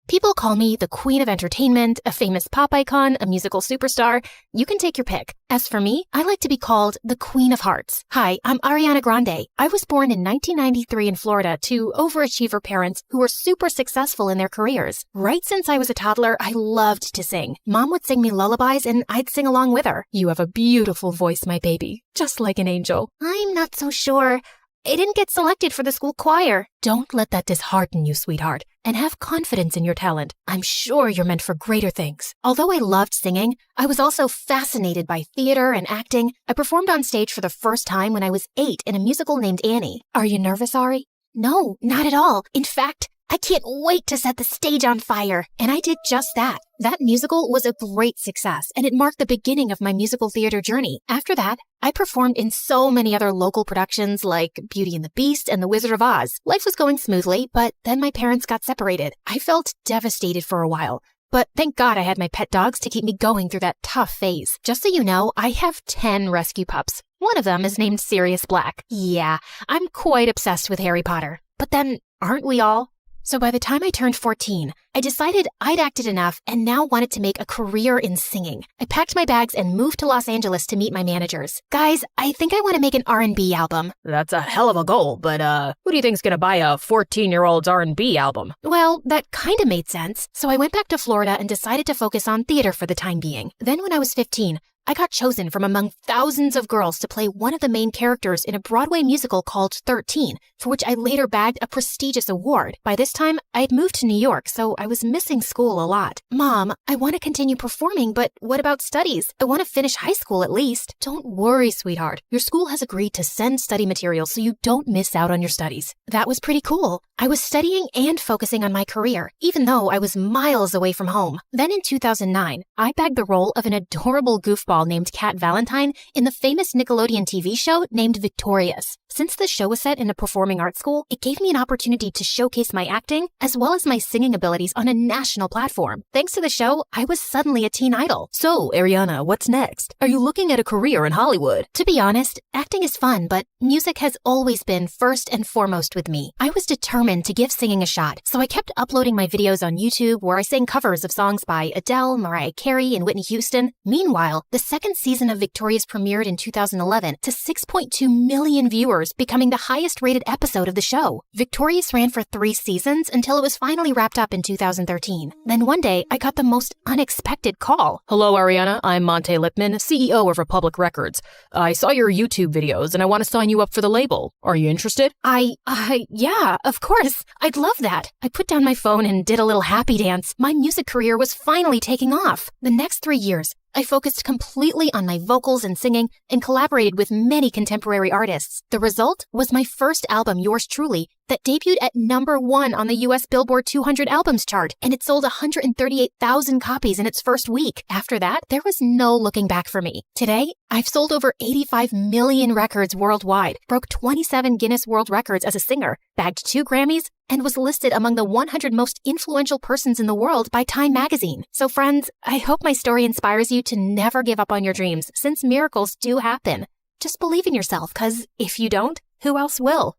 S1: People call me the queen of entertainment, a famous pop icon, a musical superstar. You can take your pick. As for me, I like to be called the queen of hearts. Hi, I'm Ariana Grande. I was born in 1993 in Florida to overachiever parents who were super successful in their careers. Right since I was a toddler, I loved to sing. Mom would sing me lullabies and I'd sing along with her. You have a beautiful voice, my baby, just like an angel. I'm not so sure. I didn't get selected for the school choir. Don't let that dishearten you, sweetheart, and have confidence in your talent. I'm sure you're meant for greater things. Although I loved singing, I was also fascinated by theater and acting. I performed on stage for the first time when I was 8 in a musical named Annie. Are you nervous, Ari? No, not at all. In fact, I can't wait to set the stage on fire. And I did just that. That musical was a great success, and it marked the beginning of my musical theater journey. After that, I performed in so many other local productions like Beauty and the Beast and The Wizard of Oz. Life was going smoothly, but then my parents got separated. I felt devastated for a while, but thank God I had my pet dogs to keep me going through that tough phase. Just so you know, I have 10 rescue pups. One of them is named Sirius Black. Yeah, I'm quite obsessed with Harry Potter. But then, aren't we all? So by the time I turned 14, I decided I'd acted enough and now wanted to make a career in singing. I packed my bags and moved to Los Angeles to meet my managers. Guys, I think I want to make an R&B album.
S2: That's a hell of a goal, but who do you think's gonna buy a 14-year-old's R&B album?
S1: Well, that kind of made sense. So I went back to Florida and decided to focus on theater for the time being. Then when I was 15, I got chosen from among thousands of girls to play one of the main characters in a Broadway musical called 13, for which I later bagged a prestigious award. By this time, I had moved to New York, so I was missing school a lot. Mom, I want to continue performing, but what about studies? I want to finish high school at least. Don't worry, sweetheart. Your school has agreed to send study materials so you don't miss out on your studies. That was pretty cool. I was studying and focusing on my career, even though I was miles away from home. Then in 2009, I bagged the role of an adorable goofball named Cat Valentine in the famous Nickelodeon TV show named Victorious. Since the show was set in a performing arts school, it gave me an opportunity to showcase my acting as well as my singing abilities on a national platform. Thanks to the show, I was suddenly a teen idol.
S2: So, Ariana, what's next? Are you looking at a career in Hollywood?
S1: To be honest, acting is fun, but music has always been first and foremost with me. I was determined to give singing a shot, so I kept uploading my videos on YouTube where I sang covers of songs by Adele, Mariah Carey, and Whitney Houston. Meanwhile, the second season of Victorious premiered in 2011 to 6.2 million viewers, becoming the highest rated episode of the show. Victorious ran for 3 seasons until it was finally wrapped up in 2013. Then one day, I got the most unexpected call.
S2: Hello, Ariana. I'm Monte Lipman, CEO of Republic Records. I saw your YouTube videos and I want to sign you up for the label. Are you interested?
S1: Yeah, of course. I'd love that. I put down my phone and did a little happy dance. My music career was finally taking off. The next 3 years, I focused completely on my vocals and singing and collaborated with many contemporary artists. The result was my first album, Yours Truly, that debuted at #1 on the US Billboard 200 albums chart, and it sold 138,000 copies in its first week. After that, there was no looking back for me. Today, I've sold over 85 million records worldwide, broke 27 Guinness World Records as a singer, bagged 2 Grammys, and was listed among the 100 most influential persons in the world by Time magazine. So friends, I hope my story inspires you to never give up on your dreams, since miracles do happen. Just believe in yourself, because if you don't, who else will?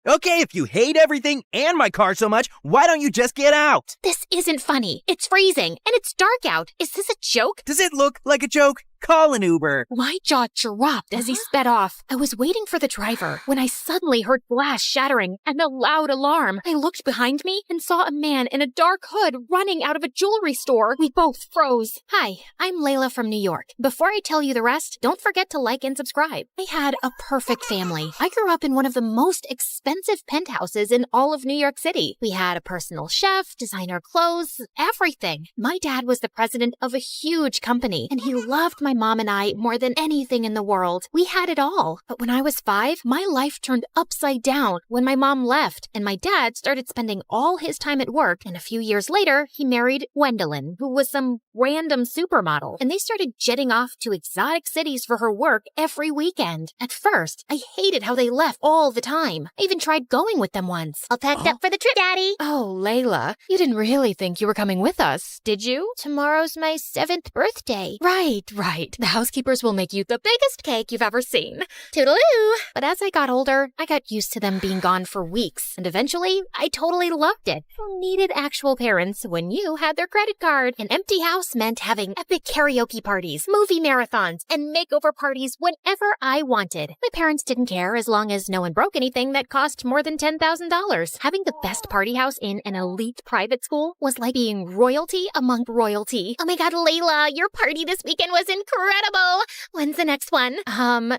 S6: Okay, if you hate everything and my car so much, why don't you just get out?
S15: This isn't funny. It's freezing, and it's dark out. Is this a joke?
S6: Does it look like a joke? Call an Uber.
S1: My jaw dropped as he sped off. I was waiting for the driver when I suddenly heard glass shattering and a loud alarm. I looked behind me and saw a man in a dark hood running out of a jewelry store. We both froze. Hi, I'm Layla from New York. Before I tell you the rest, don't forget to like and subscribe. I had a perfect family. I grew up in one of the most expensive penthouses in all of New York City. We had a personal chef, designer clothes, everything. My dad was the president of a huge company, and he loved my mom and I more than anything in the world. We had it all. But when I was 5, my life turned upside down when my mom left, and my dad started spending all his time at work, and a few years later, he married Gwendolyn, who was some random supermodel, and they started jetting off to exotic cities for her work every weekend. At first, I hated how they left all the time. I even tried going with them once.
S15: All packed up for the trip, Daddy.
S1: Oh, Layla, you didn't really think you were coming with us, did you?
S15: Tomorrow's my 7th birthday.
S1: Right. The housekeepers will make you the biggest cake you've ever seen.
S15: Toodaloo.
S1: But as I got older, I got used to them being gone for weeks, and eventually, I totally loved it. Who needed actual parents when you had their credit card? An empty house meant having epic karaoke parties, movie marathons, and makeover parties whenever I wanted. My parents didn't care as long as no one broke anything that cost more than $10,000. Having the best party house in an elite private school was like being royalty among royalty.
S15: Oh my God, Layla, your party this weekend was incredible. When's the next one?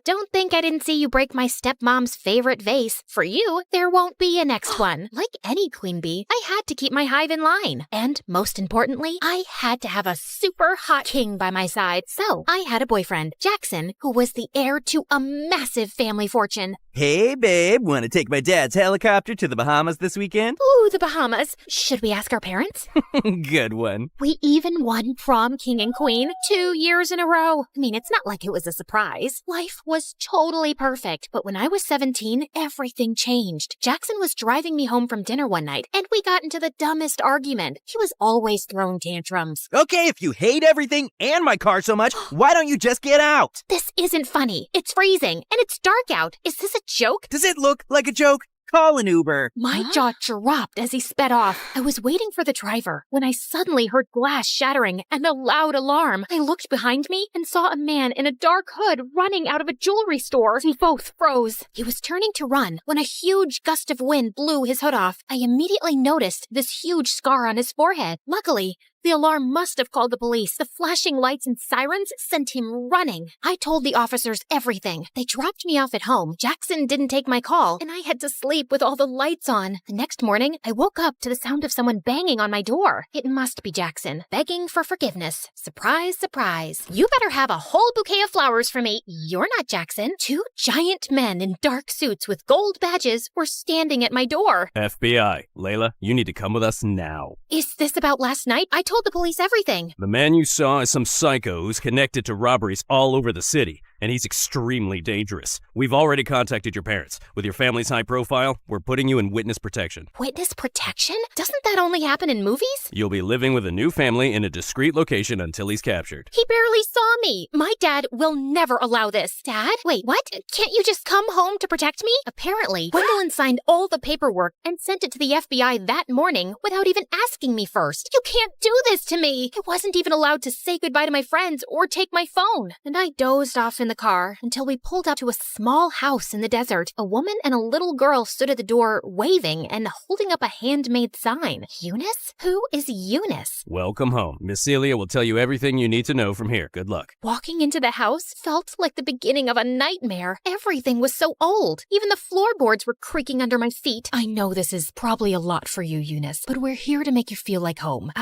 S1: Don't think I didn't see you break my stepmom's favorite vase. For you, there won't be a next one. Like any queen bee, I had to keep my hive in line. And most importantly, I had to have a super hot king by my side. So I had a boyfriend, Jackson, who was the heir to a massive family fortune.
S6: Hey, babe, want to take my dad's helicopter to the Bahamas this weekend?
S1: Ooh, the Bahamas. Should we ask our parents?
S6: Good one.
S1: We even won prom king and queen 2 years in a row. I mean, it's not like it was a surprise. Life was totally perfect. But when I was 17, everything changed. Jackson was driving me home from dinner one night, and we got into the dumbest argument. He was always throwing tantrums.
S6: Okay, if you hate everything and my car so much, why don't you just get out?
S1: This isn't funny. It's freezing, and it's dark out. Is this a joke?
S6: Does it look like a joke? Call an Uber.
S1: My jaw dropped as he sped off. I was waiting for the driver when I suddenly heard glass shattering and a loud alarm. I looked behind me and saw a man in a dark hood running out of a jewelry store. We both froze. He was turning to run when a huge gust of wind blew his hood off. I immediately noticed this huge scar on his forehead. Luckily, the alarm must have called the police. The flashing lights and sirens sent him running. I told the officers everything. They dropped me off at home. Jackson didn't take my call, and I had to sleep with all the lights on. The next morning, I woke up to the sound of someone banging on my door. It must be Jackson, begging for forgiveness. Surprise, surprise. You better have a whole bouquet of flowers for me. You're not Jackson. 2 giant men in dark suits with gold badges were standing at my door.
S10: FBI, Layla, you need to come with us now.
S1: Is this about last night? I told the police everything.
S10: The man you saw is some psycho who's connected to robberies all over the city, and he's extremely dangerous. We've already contacted your parents. With your family's high profile, we're putting you in witness protection.
S1: Witness protection? Doesn't that only happen in movies?
S10: You'll be living with a new family in a discreet location until he's captured.
S1: He barely saw me. My dad will never allow this. Dad? Wait, what? Can't you just come home to protect me? Apparently, Gwendolyn signed all the paperwork and sent it to the FBI that morning without even asking me first. You can't do this to me. I wasn't even allowed to say goodbye to my friends or take my phone. And I dozed off in the car until we pulled up to a small house in the desert. A woman and a little girl stood at the door waving and holding up a handmade sign. Eunice? Who is Eunice?
S10: Welcome home. Miss Celia will tell you everything you need to know from here. Good luck.
S1: Walking into the house felt like the beginning of a nightmare. Everything was so old. Even the floorboards were creaking under my feet. I know this is probably a lot for you, Eunice, but we're here to make you feel like home.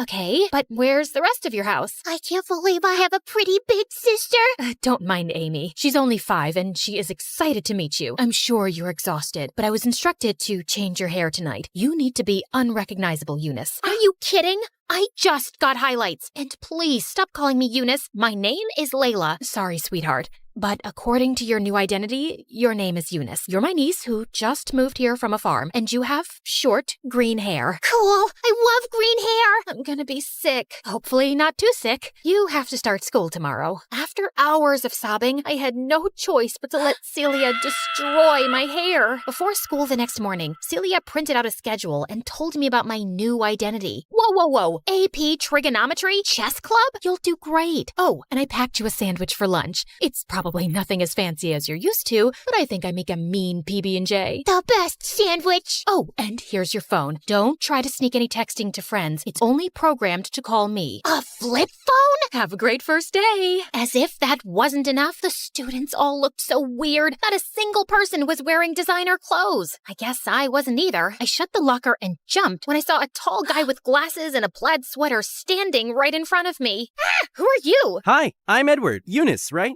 S1: Okay, but where's the rest of your house?
S15: I can't believe I have a pretty big sister.
S1: Don't mind Amy. She's only 5 and she is excited to meet you. I'm sure you're exhausted, but I was instructed to change your hair tonight. You need to be unrecognizable, Eunice. Are you kidding? I just got highlights. And please stop calling me Eunice. My name is Layla. Sorry, sweetheart. But according to your new identity, your name is Eunice. You're my niece who just moved here from a farm, and you have short, green hair.
S15: Cool. I love green hair.
S1: I'm gonna be sick. Hopefully not too sick. You have to start school tomorrow. After hours of sobbing, I had no choice but to let Celia destroy my hair. Before school the next morning, Celia printed out a schedule and told me about my new identity. Whoa. AP Trigonometry Chess Club? You'll do great. Oh, and I packed you a sandwich for lunch. It's probably nothing as fancy as you're used to, but I think I make a mean PB&J.
S15: The best sandwich.
S1: Oh, and here's your phone. Don't try to sneak any texting to friends. It's only programmed to call me.
S15: A flip phone?
S1: Have a great first day. As if that wasn't enough, the students all looked so weird. Not a single person was wearing designer clothes. I guess I wasn't either. I shut the locker and jumped when I saw a tall guy with glasses and a plaid sweater standing right in front of me. Ah, who are you?
S6: Hi, I'm Edward. Eunice, right?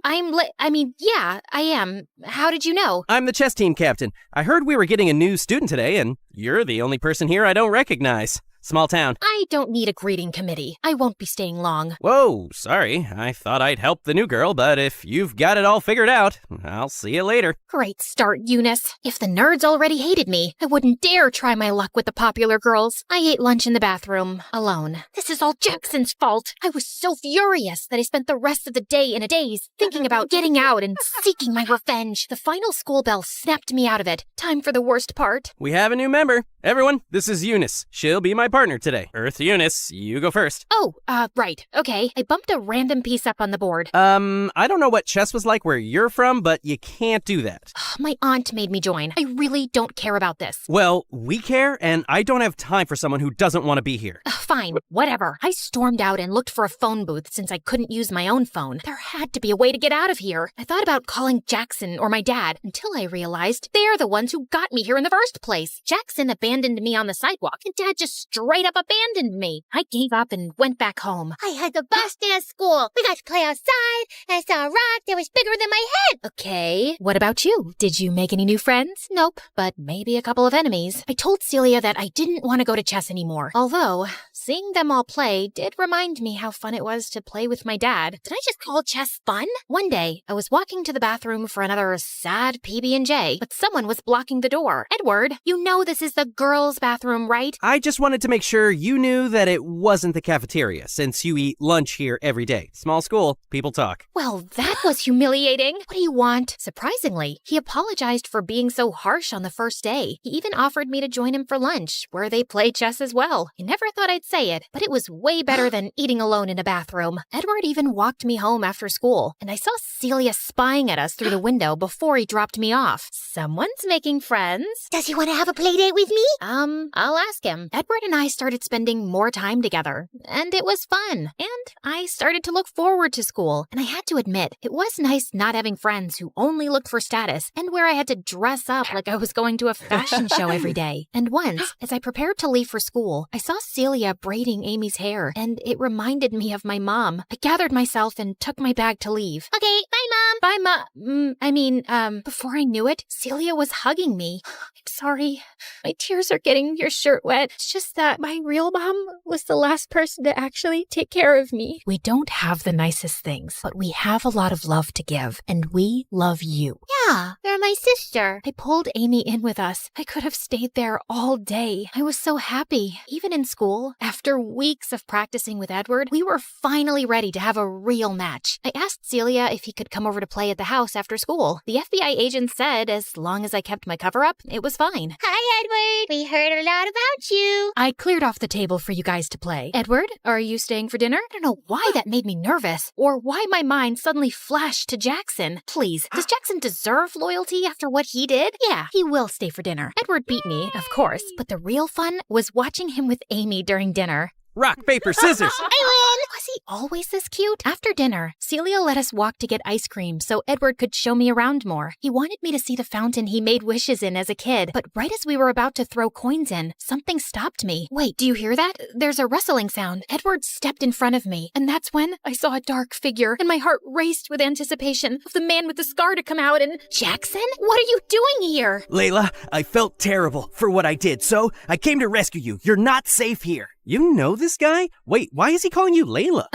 S1: Yeah, I am. How did you know?
S6: I'm the chess team captain. I heard we were getting a new student today, and you're the only person here I don't recognize. Small town.
S1: I don't need a greeting committee. I won't be staying long.
S6: Whoa, sorry. I thought I'd help the new girl, but if you've got it all figured out, I'll see you later.
S1: Great start, Eunice. If the nerds already hated me, I wouldn't dare try my luck with the popular girls. I ate lunch in the bathroom, alone. This is all Jackson's fault. I was so furious that I spent the rest of the day in a daze, thinking about getting out and seeking my revenge. The final school bell snapped me out of it. Time for the worst part.
S6: We have a new member. Everyone, this is Eunice. She'll be my partner today. Earth Eunice, you go first.
S1: Oh, right. Okay. I bumped a random piece up on the board.
S6: I don't know what chess was like where you're from, but you can't do that.
S1: My aunt made me join. I really don't care about this.
S6: Well, we care, and I don't have time for someone who doesn't want to be here.
S1: Fine, whatever. I stormed out and looked for a phone booth since I couldn't use my own phone. There had to be a way to get out of here. I thought about calling Jackson or my dad until I realized they're the ones who got me here in the first place. Jackson abandoned me on the sidewalk, and Dad just straight up abandoned me. I gave up and went back home.
S15: I had the best day at school. We got to play outside, and I saw a rock that was bigger than my head.
S1: Okay, what about you? Did you make any new friends? Nope, but maybe a couple of enemies. I told Celia that I didn't want to go to chess anymore. Although, seeing them all play did remind me how fun it was to play with my dad. Did I just call chess fun? One day, I was walking to the bathroom for another sad PB&J, but someone was blocking the door. Edward, you know this is the girls' bathroom, right?
S6: I just wanted to make sure you knew that it wasn't the cafeteria, since you eat lunch here every day. Small school, people talk.
S1: Well, that was humiliating. What do you want? Surprisingly, he apologized for being so harsh on the first day. He even offered me to join him for lunch, where they play chess as well. I never thought I'd say it, but it was way better than eating alone in a bathroom. Edward even walked me home after school, and I saw Celia spying at us through the window before he dropped me off. Someone's making friends.
S15: Does he want to have a play date with me?
S1: I'll ask him. Edward and I started spending more time together, and it was fun. And I started to look forward to school, and I had to admit, it was nice not having friends who only looked for status and where I had to dress up like I was going to a fashion show every day. And once, as I prepared to leave for school, I saw Celia braiding Amy's hair, and it reminded me of my mom. I gathered myself and took my bag to leave.
S15: Okay, bye, Mom.
S1: Bye, Mom. Before I knew it, Celia was hugging me. I'm sorry. My tears are getting your shirt wet. It's just that my real mom was the last person to actually take care of me. We don't have the nicest things, but we have a lot of love to give, and we love you.
S15: Yeah, you're my sister.
S1: I pulled Amy in with us. I could have stayed there all day. I was so happy. Even in school, after weeks of practicing with Edward, we were finally ready to have a real match. I asked Celia if he could come over to play at the house after school. The FBI agent said as long as I kept my cover up, it was fine.
S15: Hi, Edward. We heard a lot about you.
S1: I cleared off the table for you guys to play. Edward, are you staying for dinner? I don't know why that made me nervous, or why my mind suddenly flashed to Jackson. Please, does Jackson deserve loyalty after what he did? Yeah, he will stay for dinner. Edward beat me, of course, but the real fun was watching him with Amy during dinner.
S6: Rock, paper, scissors.
S15: I win.
S1: Was he always this cute? After dinner, Celia let us walk to get ice cream so Edward could show me around more. He wanted me to see the fountain he made wishes in as a kid, but right as we were about to throw coins in, something stopped me. Wait, do you hear that? There's a rustling sound. Edward stepped in front of me, and that's when I saw a dark figure, and my heart raced with anticipation of the man with the scar to come out and... Jackson? What are you doing here?
S6: Layla, I felt terrible for what I did, so I came to rescue you. You're not safe here. You know this guy? Wait, why is he calling you Layla?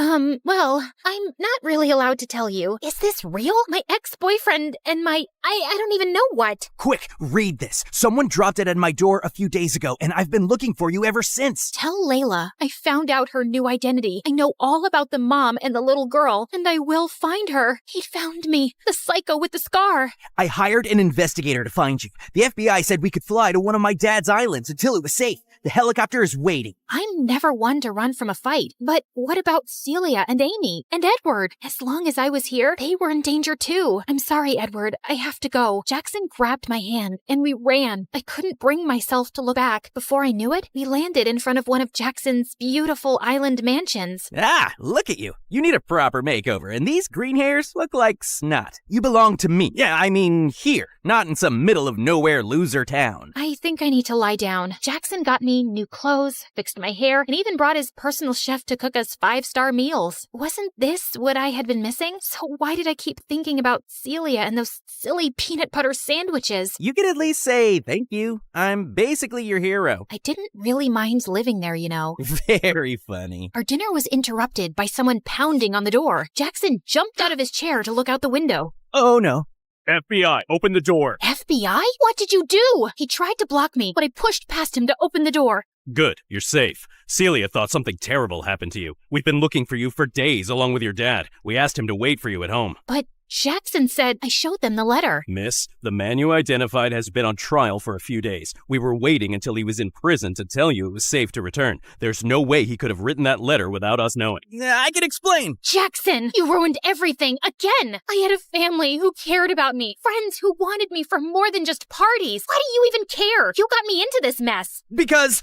S5: Well, I'm not really allowed to tell you. Is this real? My ex-boyfriend and I don't even know what.
S6: Quick, read this. Someone dropped it at my door a few days ago, and I've been looking for you ever since.
S5: Tell Layla I found out her new identity. I know all about the mom and the little girl, and I will find her. He found me, the psycho with the scar.
S6: I hired an investigator to find you. The FBI said we could fly to one of my dad's islands until it was safe. The helicopter is waiting.
S5: I'm never one to run from a fight. But what about Celia and Amy and Edward? As long as I was here, they were in danger too. I'm sorry, Edward. I have to go. Jackson grabbed my hand and we ran. I couldn't bring myself to look back. Before I knew it, we landed in front of one of Jackson's beautiful island mansions.
S6: Ah, look at you. You need a proper makeover, and these green hairs look like snot. You belong to me. Yeah, I mean here, not in some middle of nowhere loser town.
S5: I think I need to lie down. Jackson got me new clothes, fixed my hair, and even brought his personal chef to cook us 5-star meals. Wasn't this what I had been missing? So why did I keep thinking about Celia and those silly peanut butter sandwiches?
S6: You could at least say thank you. I'm basically your hero.
S5: I didn't really mind living there, you know.
S6: Very funny.
S5: Our dinner was interrupted by someone pounding on the door. Jackson jumped out of his chair to look out the window.
S6: Oh no.
S10: FBI, open the door.
S5: FBI? What did you do? He tried to block me, but I pushed past him to open the door.
S10: Good, you're safe. Celia thought something terrible happened to you. We've been looking for you for days along with your dad. We asked him to wait for you at home.
S5: But Jackson said I showed them the letter.
S10: Miss, the man you identified has been on trial for a few days. We were waiting until he was in prison to tell you it was safe to return. There's no way he could have written that letter without us knowing.
S6: I can explain.
S5: Jackson, you ruined everything again. I had a family who cared about me, friends who wanted me for more than just parties. Why do you even care? You got me into this mess.
S6: Because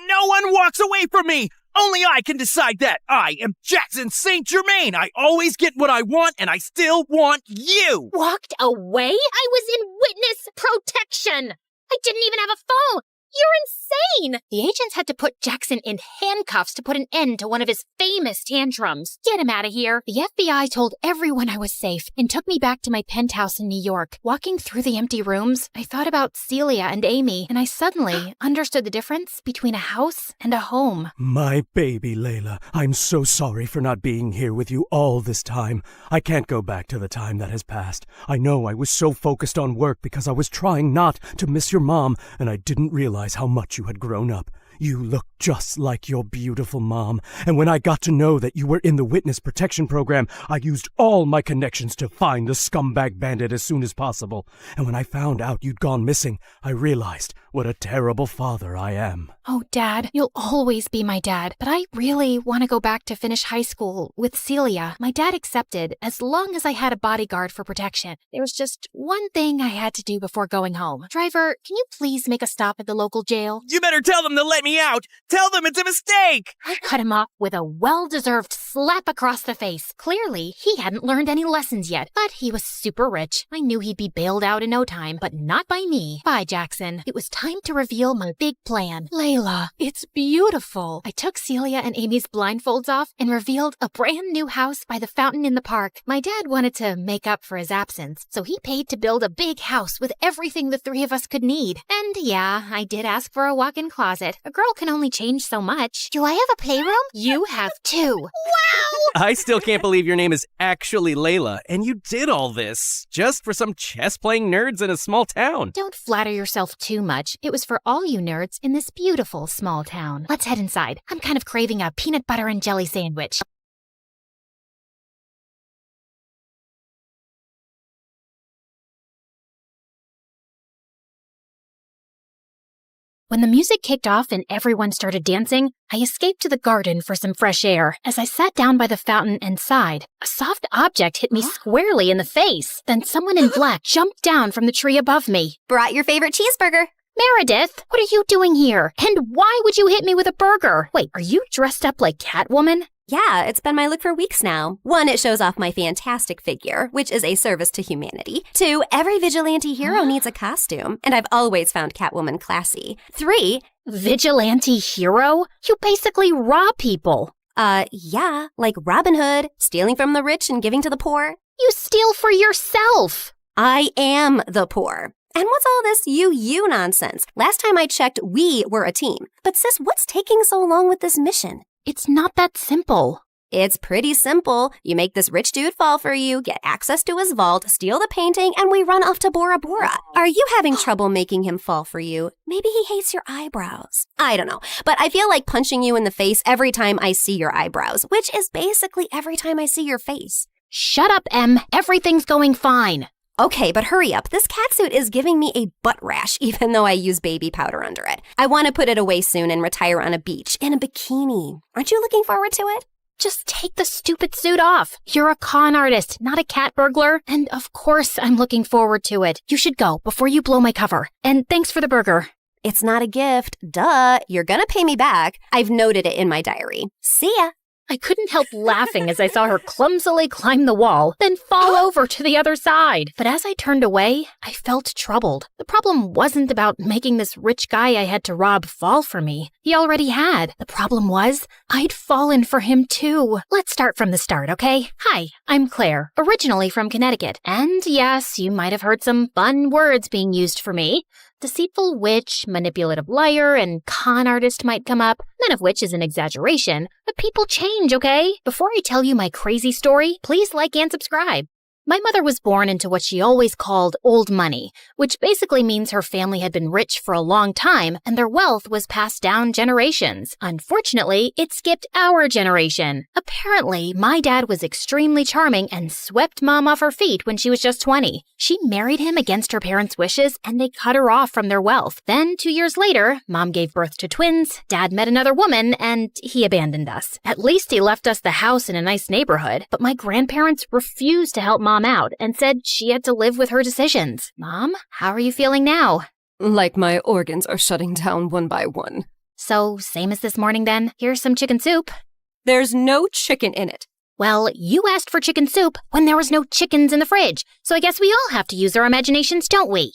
S6: no one walks away from me. Only I can decide that. I am Jackson St. Germain. I always get what I want, and I still want you.
S5: Walked away? I was in witness protection. I didn't even have a phone. You're insane! The agents had to put Jackson in handcuffs to put an end to one of his famous tantrums. Get him out of here. The FBI told everyone I was safe and took me back to my penthouse in New York. Walking through the empty rooms, I thought about Celia and Amy, and I suddenly understood the difference between a house and a home.
S7: My baby, Layla, I'm so sorry for not being here with you all this time. I can't go back to the time that has passed. I know I was so focused on work because I was trying not to miss your mom, and I didn't realize how much you had grown up. You look just like your beautiful mom, and when I got to know that you were in the witness protection program, I used all my connections to find the scumbag bandit as soon as possible. And when I found out you'd gone missing, I realized what a terrible father I am.
S5: Oh, Dad, you'll always be my dad, but I really want to go back to finish high school with Celia. My dad accepted as long as I had a bodyguard for protection. There was just one thing I had to do before going home. Driver, can you please make a stop at the local jail?
S6: You better tell them to let me out. Tell them it's a mistake.
S5: I cut him off with a well-deserved slap across the face. Clearly, he hadn't learned any lessons yet, but he was super rich. I knew he'd be bailed out in no time, but not by me. Bye, Jackson. It was time to reveal my big plan. Layla, it's beautiful. I took Celia and Amy's blindfolds off and revealed a brand new house by the fountain in the park. My dad wanted to make up for his absence, so he paid to build a big house with everything the three of us could need. And yeah, I did ask for a walk-in closet. A girl can only change so much.
S15: Do I have a playroom?
S5: You have two.
S15: Wow!
S6: I still can't believe your name is actually Layla, and you did all this just for some chess-playing nerds in a small town.
S5: Don't flatter yourself too much. It was for all you nerds in this beautiful small town. Let's head inside. I'm kind of craving a peanut butter and jelly sandwich. When the music kicked off and everyone started dancing, I escaped to the garden for some fresh air. As I sat down by the fountain and sighed, a soft object hit me squarely in the face. Then someone in black jumped down from the tree above me.
S23: Brought your favorite cheeseburger.
S5: Meredith, what are you doing here? And why would you hit me with a burger? Wait, are you dressed up like Catwoman?
S23: Yeah, it's been my look for weeks now. 1, it shows off my fantastic figure, which is a service to humanity. 2, every vigilante hero needs a costume, and I've always found Catwoman classy. 3,
S5: vigilante hero? You basically rob people.
S23: Yeah, like Robin Hood, stealing from the rich and giving to the poor.
S5: You steal for yourself.
S23: I am the poor. And what's all this you nonsense? Last time I checked, we were a team. But sis, what's taking so long with this mission?
S1: It's not that simple.
S23: It's pretty simple. You make this rich dude fall for you, get access to his vault, steal the painting, and we run off to Bora Bora. Are you having trouble making him fall for you? Maybe he hates your eyebrows. I don't know, but I feel like punching you in the face every time I see your eyebrows, which is basically every time I see your face.
S1: Shut up, Em. Everything's going fine.
S23: Okay, but hurry up. This catsuit is giving me a butt rash, even though I use baby powder under it. I want to put it away soon and retire on a beach in a bikini. Aren't you looking forward to it?
S1: Just take the stupid suit off. You're a con artist, not a cat burglar. And of course, I'm looking forward to it. You should go before you blow my cover. And thanks for the burger.
S23: It's not a gift. Duh. You're gonna pay me back. I've noted it in my diary. See ya.
S1: I couldn't help laughing as I saw her clumsily climb the wall, then fall over to the other side. But as I turned away, I felt troubled. The problem wasn't about making this rich guy I had to rob fall for me. He already had. The problem was, I'd fallen for him too. Let's start from the start, okay? Hi, I'm Claire, originally from Connecticut. And yes, you might have heard some fun words being used for me. Deceitful witch, manipulative liar, and con artist might come up, none of which is an exaggeration. But people change, okay? Before I tell you my crazy story, please like and subscribe. My mother was born into what she always called old money, which basically means her family had been rich for a long time and their wealth was passed down generations. Unfortunately, it skipped our generation. Apparently, my dad was extremely charming and swept Mom off her feet when she was just 20. She married him against her parents' wishes and they cut her off from their wealth. Then, 2 years later, Mom gave birth to twins, Dad met another woman, and he abandoned us. At least he left us the house in a nice neighborhood, but my grandparents refused to help Mom out and said she had to live with her decisions. Mom, how are you feeling now?
S3: Like my organs are shutting down one by one.
S1: So, same as this morning then? Here's some chicken soup.
S3: There's no chicken in it.
S1: Well, you asked for chicken soup when there was no chickens in the fridge, so I guess we all have to use our imaginations, don't we?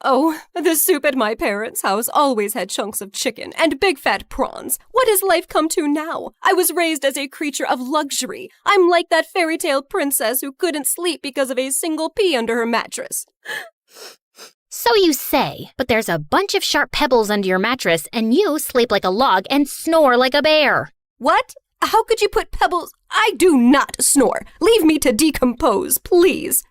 S3: Oh, the soup at my parents' house always had chunks of chicken and big fat prawns. What has life come to now? I was raised as a creature of luxury. I'm like that fairy tale princess who couldn't sleep because of a single pea under her mattress.
S1: So you say, but there's a bunch of sharp pebbles under your mattress and you sleep like a log and snore like a bear.
S3: What? How could you put pebbles? I do not snore. Leave me to decompose, please.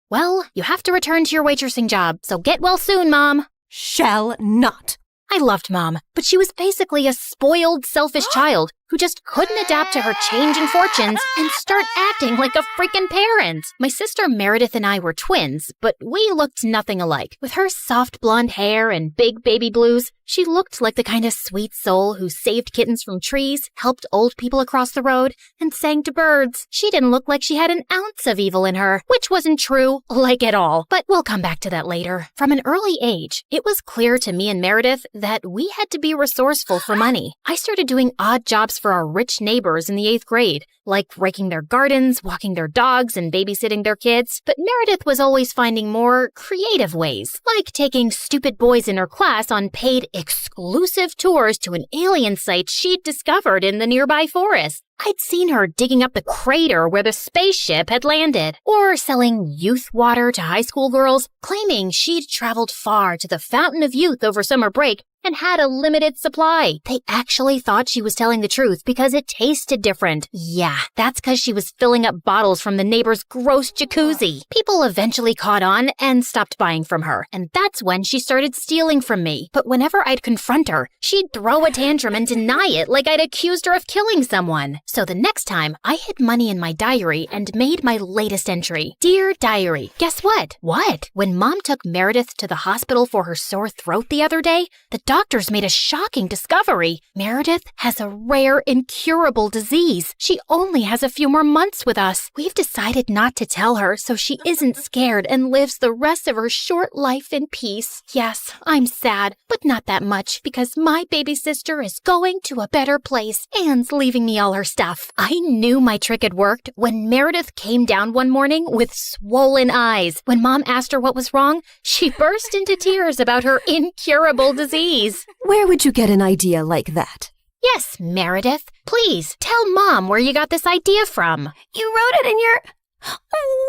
S1: Well, you have to return to your waitressing job, so get well soon, Mom.
S3: Shall not.
S1: I loved Mom, but she was basically a spoiled, selfish child who just couldn't adapt to her changing fortunes and start acting like a freaking parent. My sister Meredith and I were twins, but we looked nothing alike. With her soft blonde hair and big baby blues, she looked like the kind of sweet soul who saved kittens from trees, helped old people across the road, and sang to birds. She didn't look like she had an ounce of evil in her, which wasn't true, like at all. But we'll come back to that later. From an early age, it was clear to me and Meredith that we had to be resourceful for money. I started doing odd jobs for our rich neighbors in the 8th grade, like raking their gardens, walking their dogs, and babysitting their kids. But Meredith was always finding more creative ways, like taking stupid boys in her class on paid exclusive tours to an alien site she'd discovered in the nearby forest. I'd seen her digging up the crater where the spaceship had landed, or selling youth water to high school girls, claiming she'd traveled far to the Fountain of Youth over summer break and had a limited supply. They actually thought she was telling the truth because it tasted different. Yeah, that's because she was filling up bottles from the neighbor's gross jacuzzi. People eventually caught on and stopped buying from her, and that's when she started stealing from me. But whenever I'd confront her, she'd throw a tantrum and deny it like I'd accused her of killing someone. So the next time, I hid money in my diary and made my latest entry. Dear Diary, guess what? What? When Mom took Meredith to the hospital for her sore throat the other day, the doctors made a shocking discovery. Meredith has a rare, incurable disease. She only has a few more months with us. We've decided not to tell her so she isn't scared and lives the rest of her short life in peace. Yes, I'm sad, but not that much because my baby sister is going to a better place and leaving me all her stuff. I knew my trick had worked when Meredith came down one morning with swollen eyes. When Mom asked her what was wrong, she burst into tears about her incurable disease.
S3: Where would you get an idea like that?
S1: Yes, Meredith. Please, tell Mom where you got this idea from.
S23: You wrote it in your...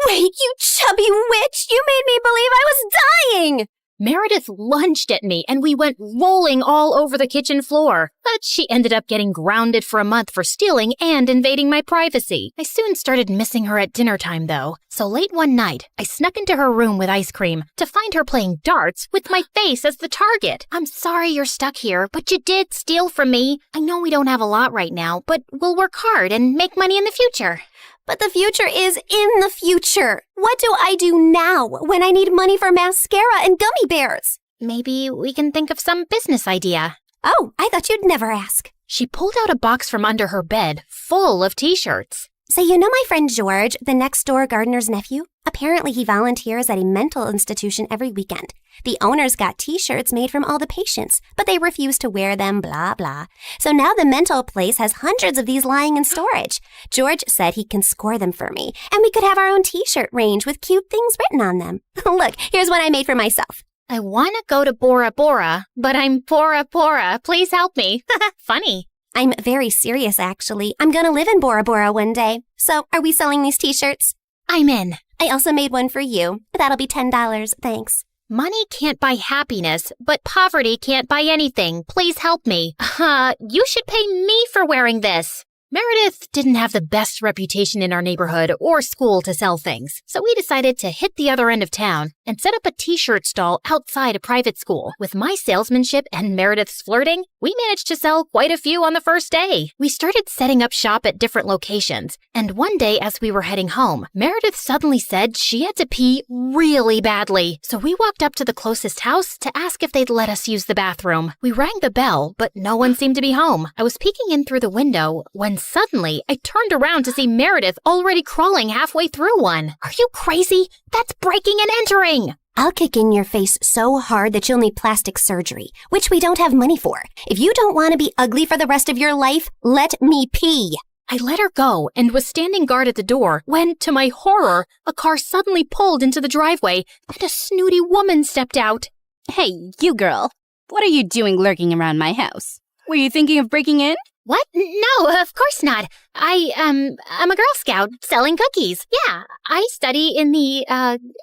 S23: Wait, you chubby witch! You made me believe I was dying!
S1: Meredith lunged at me and we went rolling all over the kitchen floor. But she ended up getting grounded for a month for stealing and invading my privacy. I soon started missing her at dinner time though. So late one night, I snuck into her room with ice cream to find her playing darts with my face as the target. I'm sorry you're stuck here, but you did steal from me. I know we don't have a lot right now, but we'll work hard and make money in the future.
S23: But the future is in the future. What do I do now when I need money for mascara and gummy bears?
S1: Maybe we can think of some business idea.
S23: Oh, I thought you'd never ask.
S1: She pulled out a box from under her bed full of t-shirts.
S23: So you know my friend George, the next-door gardener's nephew? Apparently he volunteers at a mental institution every weekend. The owners got t-shirts made from all the patients, but they refuse to wear them, blah, blah. So now the mental place has hundreds of these lying in storage. George said he can score them for me, and we could have our own t-shirt range with cute things written on them. Look, here's one I made for myself.
S1: I want to go to Bora Bora, but I'm Bora Bora. Please help me. Funny.
S23: I'm very serious, actually. I'm gonna live in Bora Bora one day. So, are we selling these t-shirts?
S1: I'm in.
S23: I also made one for you. That'll be $10, thanks.
S1: Money can't buy happiness, but poverty can't buy anything. Please help me. You should pay me for wearing this. Meredith didn't have the best reputation in our neighborhood or school to sell things, so we decided to hit the other end of town and set up a t-shirt stall outside a private school. With my salesmanship and Meredith's flirting, we managed to sell quite a few on the first day. We started setting up shop at different locations, and one day as we were heading home, Meredith suddenly said she had to pee really badly. So we walked up to the closest house to ask if they'd let us use the bathroom. We rang the bell, but no one seemed to be home. I was peeking in through the window when suddenly I turned around to see Meredith already crawling halfway through one. Are you crazy? That's breaking and entering!
S23: I'll kick in your face so hard that you'll need plastic surgery, which we don't have money for. If you don't want to be ugly for the rest of your life, let me pee.
S1: I let her go and was standing guard at the door when, to my horror, a car suddenly pulled into the driveway and a snooty woman stepped out.
S24: Hey, you girl. What are you doing lurking around my house? Were you thinking of breaking in?
S1: What? No, of course not. I'm a Girl Scout selling cookies. Yeah, I study in the,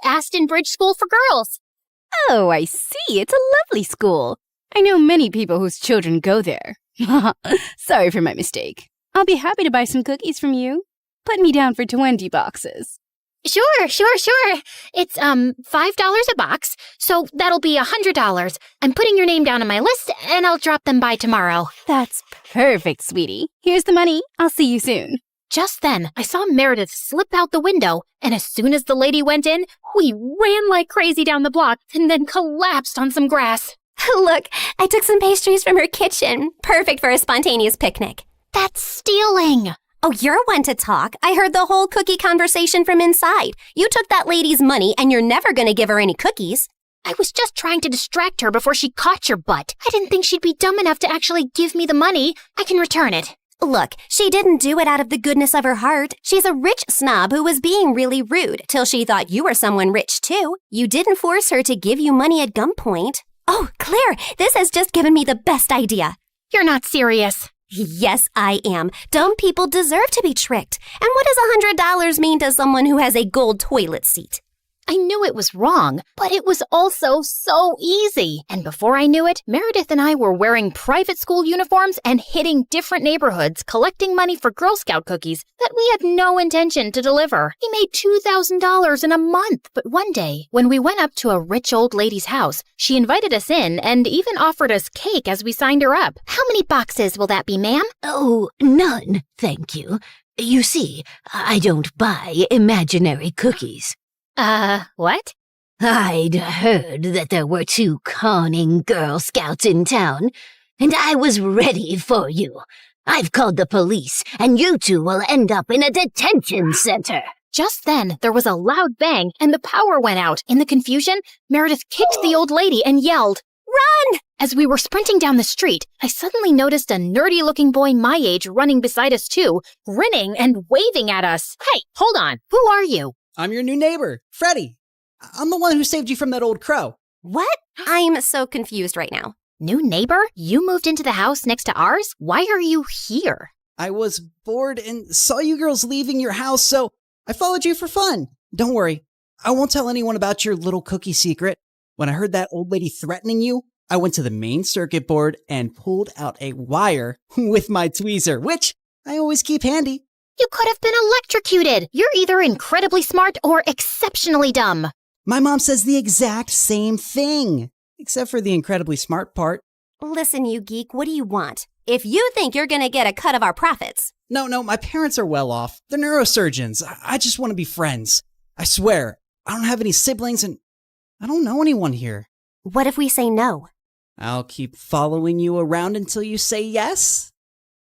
S1: Aston Bridge School for Girls.
S24: Oh, I see. It's a lovely school. I know many people whose children go there. Sorry for my mistake. I'll be happy to buy some cookies from you. Put me down for 20 boxes.
S1: Sure. It's, $5 a box, so that'll be $100. I'm putting your name down on my list, and I'll drop them by tomorrow.
S24: That's perfect, sweetie. Here's the money. I'll see you soon.
S1: Just then, I saw Meredith slip out the window, and as soon as the lady went in, we ran like crazy down the block and then collapsed on some grass.
S23: Look, I took some pastries from her kitchen. Perfect for a spontaneous picnic.
S1: That's stealing.
S23: Oh, you're one to talk. I heard the whole cookie conversation from inside. You took that lady's money and you're never going to give her any cookies.
S1: I was just trying to distract her before she caught your butt. I didn't think she'd be dumb enough to actually give me the money. I can return it.
S23: Look, she didn't do it out of the goodness of her heart. She's a rich snob who was being really rude till she thought you were someone rich too. You didn't force her to give you money at gunpoint. Oh, Claire, this has just given me the best idea.
S1: You're not serious.
S23: Yes, I am. Dumb people deserve to be tricked. And what does $100 mean to someone who has a gold toilet seat?
S1: I knew it was wrong, but it was also so easy. And before I knew it, Meredith and I were wearing private school uniforms and hitting different neighborhoods, collecting money for Girl Scout cookies that we had no intention to deliver. We made $2,000 in a month. But one day, when we went up to a rich old lady's house, she invited us in and even offered us cake as we signed her up. How many boxes will that be, ma'am?
S9: Oh, none, thank you. You see, I don't buy imaginary cookies.
S1: What?
S9: I'd heard that there were 2 conning Girl Scouts in town, and I was ready for you. I've called the police, and you 2 will end up in a detention center.
S1: Just then, there was a loud bang, and the power went out. In the confusion, Meredith kicked the old lady and yelled, "Run!" As we were sprinting down the street, I suddenly noticed a nerdy-looking boy my age running beside us too, grinning and waving at us. Hey, hold on. Who are you?
S19: I'm your new neighbor, Freddie. I'm the one who saved you from that old crow.
S23: What? I'm so confused right now.
S1: New neighbor? You moved into the house next to ours? Why are you here?
S19: I was bored and saw you girls leaving your house, so I followed you for fun. Don't worry. I won't tell anyone about your little cookie secret. When I heard that old lady threatening you, I went to the main circuit board and pulled out a wire with my tweezer, which I always keep handy.
S5: You could have been electrocuted. You're either incredibly smart or exceptionally dumb.
S19: My mom says the exact same thing, except for the incredibly smart part.
S23: Listen, you geek, what do you want? If you think you're gonna get a cut of our profits.
S19: No, my parents are well off. They're neurosurgeons. I just want to be friends. I swear, I don't have any siblings and I don't know anyone here.
S23: What if we say no?
S19: I'll keep following you around until you say yes?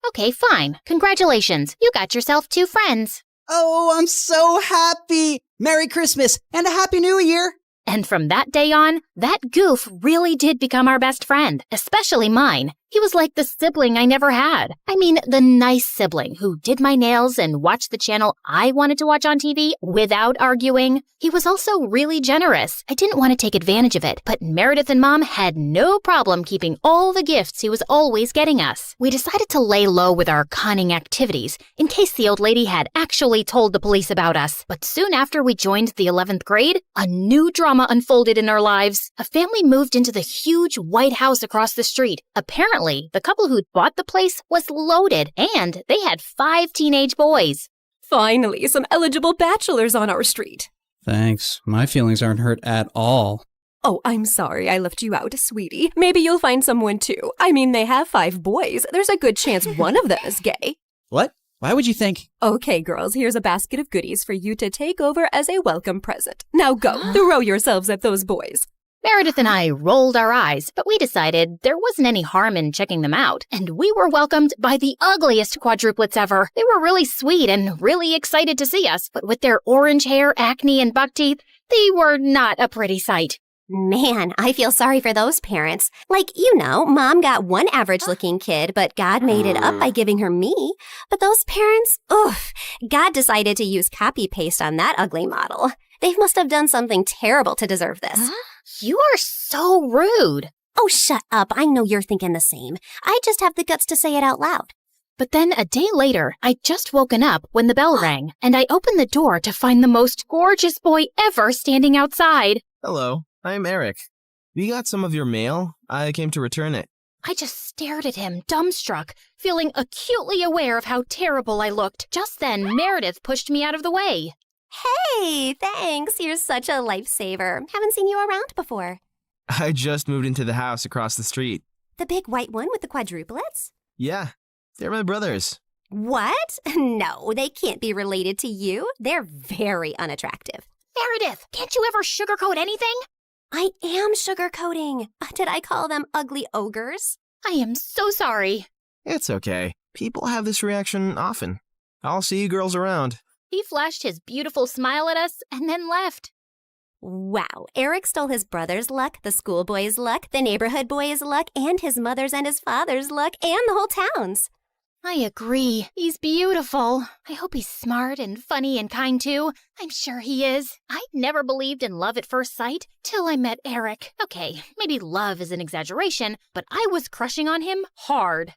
S5: Okay, fine. Congratulations. You got yourself 2 friends.
S19: Oh, I'm so happy! Merry Christmas and a Happy New Year!
S5: And from that day on, that goof really did become our best friend, especially mine. He was like the sibling I never had. I mean, the nice sibling who did my nails and watched the channel I wanted to watch on TV without arguing. He was also really generous. I didn't want to take advantage of it, but Meredith and Mom had no problem keeping all the gifts he was always getting us. We decided to lay low with our conning activities in case the old lady had actually told the police about us. But soon after we joined the 11th grade, a new drama unfolded in our lives. A family moved into the huge white house across the street. Apparently, the couple who'd bought the place was loaded, and they had 5 teenage boys.
S3: Finally, some eligible bachelors on our street.
S19: Thanks. My feelings aren't hurt at all.
S3: Oh, I'm sorry I left you out, sweetie. Maybe you'll find someone too. I mean, they have 5 boys. There's a good chance one of them is gay.
S19: What? Why would you think?
S3: Okay, girls, here's a basket of goodies for you to take over as a welcome present. Now go, throw yourselves at those boys.
S5: Meredith and I rolled our eyes, but we decided there wasn't any harm in checking them out, and we were welcomed by the ugliest quadruplets ever. They were really sweet and really excited to see us, but with their orange hair, acne, and buck teeth, they were not a pretty sight.
S23: Man, I feel sorry for those parents. Like, you know, Mom got one average-looking kid, but God made it up by giving her me. But those parents, oof, God decided to use copy-paste on that ugly model. They must have done something terrible to deserve this.
S5: Huh? You are so rude.
S23: Oh, shut up. I know you're thinking the same. I just have the guts to say it out loud.
S5: But then a day later, I'd just woken up when the bell rang, and I opened the door to find the most gorgeous boy ever standing outside.
S14: Hello, I'm Eric. We got some of your mail. I came to return it.
S5: I just stared at him, dumbstruck, feeling acutely aware of how terrible I looked. Just then, Meredith pushed me out of the way.
S23: Hey, thanks. You're such a lifesaver. Haven't seen you around before.
S14: I just moved into the house across the street.
S23: The big white one with the quadruplets?
S14: Yeah, they're my brothers.
S23: What? No, they can't be related to you. They're very unattractive.
S5: Meredith, can't you ever sugarcoat anything?
S23: I am sugarcoating. Did I call them ugly ogres?
S5: I am so sorry.
S14: It's okay. People have this reaction often. I'll see you girls around.
S5: He flashed his beautiful smile at us and then left.
S23: Wow, Eric stole his brother's luck, the schoolboy's luck, the neighborhood boy's luck, and his mother's and his father's luck, and the whole town's.
S5: I agree. He's beautiful. I hope he's smart and funny and kind too. I'm sure he is. I'd never believed in love at first sight till I met Eric. Okay, maybe love is an exaggeration, but I was crushing on him hard.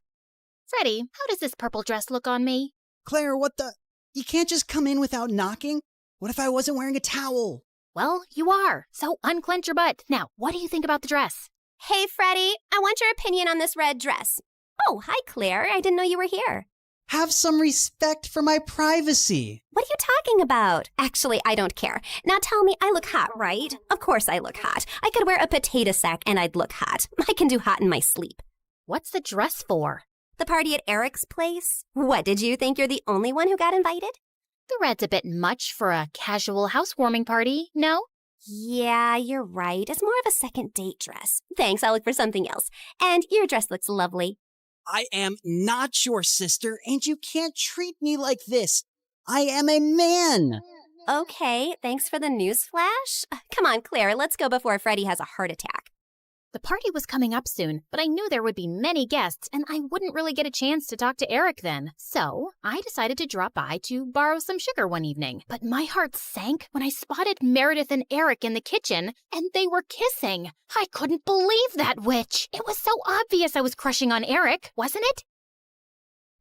S5: Freddie, how does this purple dress look on me?
S19: Claire, what the? You can't just come in without knocking. What if I wasn't wearing a towel?
S5: Well, you are, so unclench your butt. Now, what do you think about the dress?
S23: Hey, Freddie, I want your opinion on this red dress. Oh, hi, Claire. I didn't know you were here.
S19: Have some respect for my privacy.
S23: What are you talking about? Actually, I don't care. Now tell me, I look hot, right? Of course I look hot. I could wear a potato sack and I'd look hot. I can do hot in my sleep.
S5: What's the dress for?
S23: The party at Eric's place? What, did you think you're the only one who got invited?
S5: The red's a bit much for a casual housewarming party, no?
S23: Yeah, you're right. It's more of a second date dress. Thanks, I'll look for something else. And your dress looks lovely.
S19: I am not your sister, and you can't treat me like this. I am a man.
S23: Okay, thanks for the news flash. Come on, Claire, let's go before Freddie has a heart attack.
S5: The party was coming up soon, but I knew there would be many guests, and I wouldn't really get a chance to talk to Eric then. So I decided to drop by to borrow some sugar one evening. But my heart sank when I spotted Meredith and Eric in the kitchen, and they were kissing. I couldn't believe that witch. It was so obvious I was crushing on Eric, wasn't it?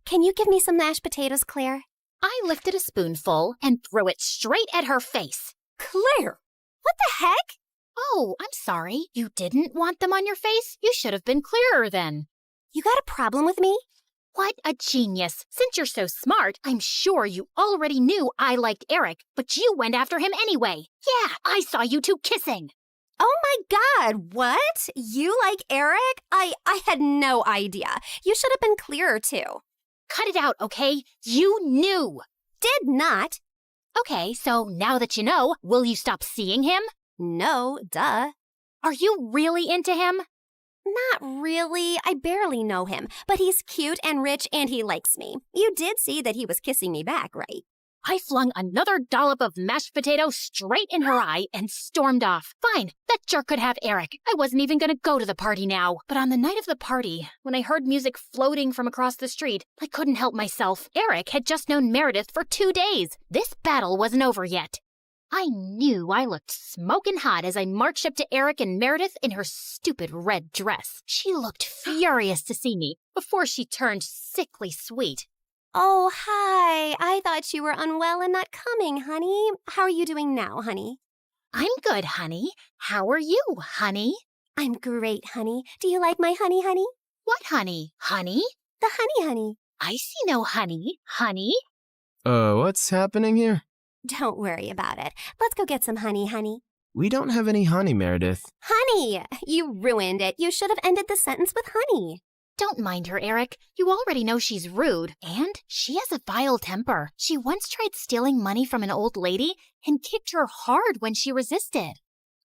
S23: Can you give me some mashed potatoes, Claire?
S5: I lifted a spoonful and threw it straight at her face.
S3: Claire! What the heck?
S5: Oh, I'm sorry. You didn't want them on your face? You should have been clearer then.
S23: You got a problem with me?
S5: What a genius. Since you're so smart, I'm sure you already knew I liked Eric, but you went after him anyway. Yeah, I saw you two kissing.
S23: Oh my God, what? You like Eric? I had no idea. You should have been clearer too.
S5: Cut it out, okay? You knew.
S23: Did not.
S5: Okay, so now that you know, will you stop seeing him?
S23: No, duh.
S5: Are you really into him?
S23: Not really. I barely know him, but he's cute and rich and he likes me. You did see that he was kissing me back, right?
S5: I flung another dollop of mashed potato straight in her eye and stormed off. Fine, that jerk could have Eric. I wasn't even gonna go to the party now. But on the night of the party, when I heard music floating from across the street, I couldn't help myself. Eric had just known Meredith for 2 days. This battle wasn't over yet. I knew I looked smoking hot as I marched up to Eric and Meredith in her stupid red dress. She looked furious to see me before she turned sickly sweet.
S23: Oh, hi. I thought you were unwell and not coming, honey. How are you doing now, honey?
S5: I'm good, honey. How are you, honey?
S23: I'm great, honey. Do you like my honey, honey?
S5: What honey? Honey?
S23: The honey, honey.
S5: I see no honey. Honey?
S14: What's happening here?
S23: Don't worry about it. Let's go get some honey, honey.
S14: We don't have any honey, Meredith.
S23: Honey! You ruined it. You should have ended the sentence with honey.
S5: Don't mind her, Eric. You already know she's rude. And she has a vile temper. She once tried stealing money from an old lady and kicked her hard when she resisted.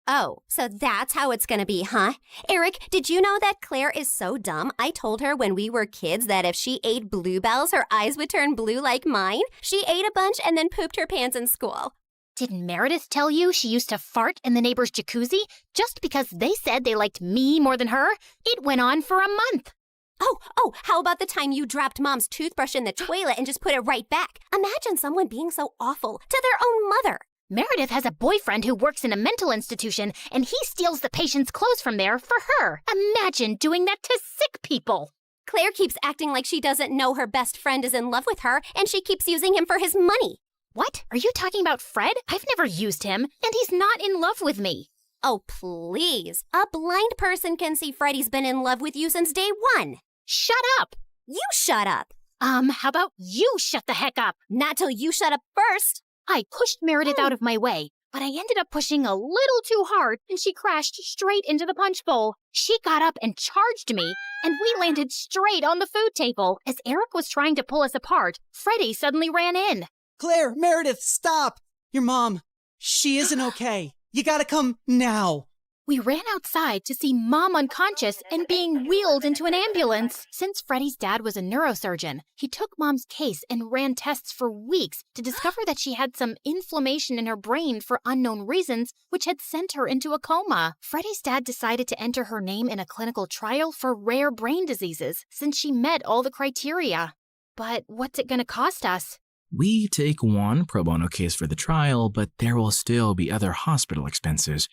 S23: Oh, so that's how it's gonna be, huh? Eric, did you know that Claire is so dumb? I told her when we were kids that if she ate bluebells, her eyes would turn blue like mine. She ate a bunch and then pooped her pants in school.
S5: Didn't Meredith tell you she used to fart in the neighbor's jacuzzi just because they said they liked me more than her? It went on for a month.
S23: Oh, how about the time you dropped Mom's toothbrush in the toilet and just put it right back? Imagine someone being so awful to their own mother.
S5: Meredith has a boyfriend who works in a mental institution, and he steals the patient's clothes from there for her. Imagine doing that to sick people.
S23: Claire keeps acting like she doesn't know her best friend is in love with her, and she keeps using him for his money.
S5: What? Are you talking about Fred? I've never used him, and he's not in love with me.
S23: Oh, please. A blind person can see Freddie's been in love with you since day one.
S5: Shut up.
S23: You shut up.
S5: How about you shut the heck up?
S23: Not till you shut up first.
S5: I pushed Meredith out of my way, but I ended up pushing a little too hard, and she crashed straight into the punch bowl. She got up and charged me, and we landed straight on the food table. As Eric was trying to pull us apart, Freddie suddenly ran in.
S19: Claire, Meredith, stop! Your mom, she isn't okay. You gotta come now.
S5: We ran outside to see Mom unconscious and being wheeled into an ambulance. Since Freddie's dad was a neurosurgeon, he took Mom's case and ran tests for weeks to discover that she had some inflammation in her brain for unknown reasons, which had sent her into a coma. Freddie's dad decided to enter her name in a clinical trial for rare brain diseases since she met all the criteria. But what's it going to cost us?
S13: We take one pro bono case for the trial, but there will still be other hospital expenses.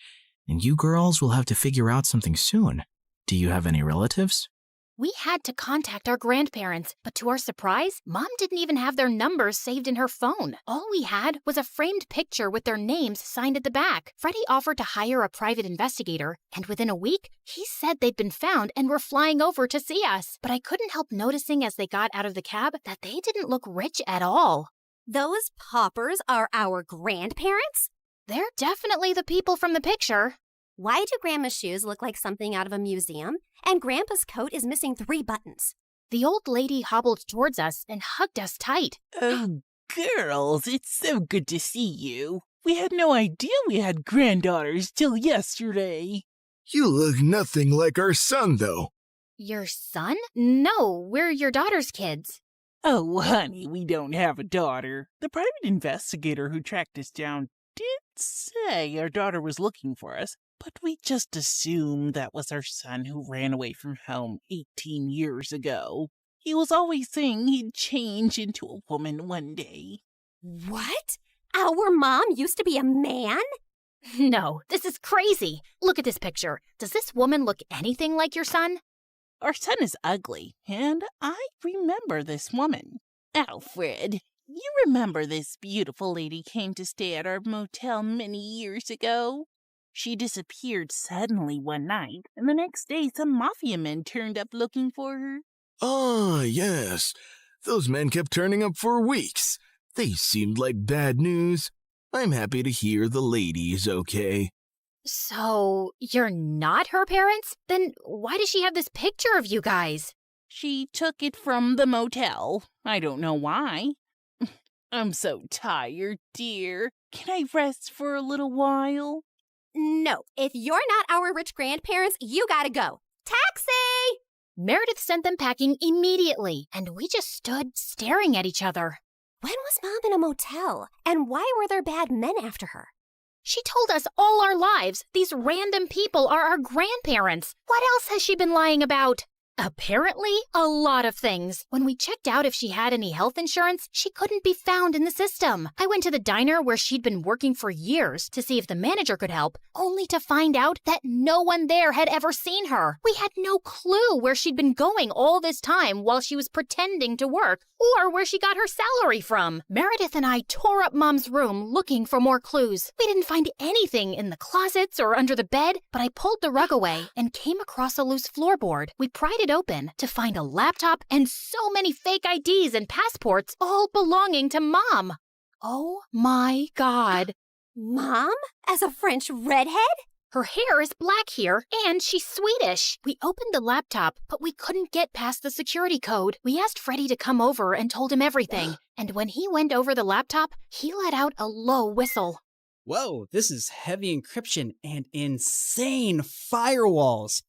S13: And you girls will have to figure out something soon. Do you have any relatives?
S5: We had to contact our grandparents, but to our surprise, Mom didn't even have their numbers saved in her phone. All we had was a framed picture with their names signed at the back. Freddie offered to hire a private investigator, and within a week, he said they'd been found and were flying over to see us. But I couldn't help noticing as they got out of the cab that they didn't look rich at all.
S23: Those paupers are our grandparents?
S5: They're definitely the people from the picture.
S23: Why do Grandma's shoes look like something out of a museum? And Grandpa's coat is missing 3 buttons.
S5: The old lady hobbled towards us and hugged us tight.
S18: Oh, girls, it's so good to see you. We had no idea we had granddaughters till yesterday.
S20: You look nothing like our son, though.
S5: Your son? No, we're your daughter's kids.
S18: Oh, honey, we don't have a daughter. The private investigator who tracked us down did say our daughter was looking for us, but we just assumed that was our son who ran away from home 18 years ago. He was always saying he'd change into a woman one day.
S23: What? Our mom used to be a man?
S5: No, this is crazy. Look at this picture. Does this woman look anything like your son?
S18: Our son is ugly, and I remember this woman. Alfred, You remember this beautiful lady came to stay at our motel many years ago? She disappeared suddenly one night, and the next day some mafia men turned up looking for her.
S20: Ah, yes. Those men kept turning up for weeks. They seemed like bad news. I'm happy to hear the lady is okay.
S5: So, you're not her parents? Then why does she have this picture of you guys?
S18: She took it from the motel. I don't know why. I'm so tired, dear. Can I rest for a little while?
S8: No, if you're not our rich grandparents, you gotta go. Taxi!
S5: Meredith sent them packing immediately, and we just stood staring at each other.
S23: When was Mom in a motel? And why were there bad men after her?
S5: She told us all our lives these random people are our grandparents. What else has she been lying about? Apparently, a lot of things. When we checked out if she had any health insurance, she couldn't be found in the system. I went to the diner where she'd been working for years to see if the manager could help, only to find out that no one there had ever seen her. We had no clue where she'd been going all this time while she was pretending to work, or where she got her salary from. Meredith and I tore up Mom's room looking for more clues. We didn't find anything in the closets or under the bed, but I pulled the rug away and came across a loose floorboard. We pried it open to find a laptop and so many fake IDs and passports, all belonging to Mom. Oh my God.
S23: Mom? As a French redhead?
S5: Her hair is black here, and she's Swedish. We opened the laptop, but we couldn't get past the security code. We asked Freddie to come over and told him everything. And when he went over the laptop, he let out a low whistle.
S19: Whoa, this is heavy encryption and insane firewalls.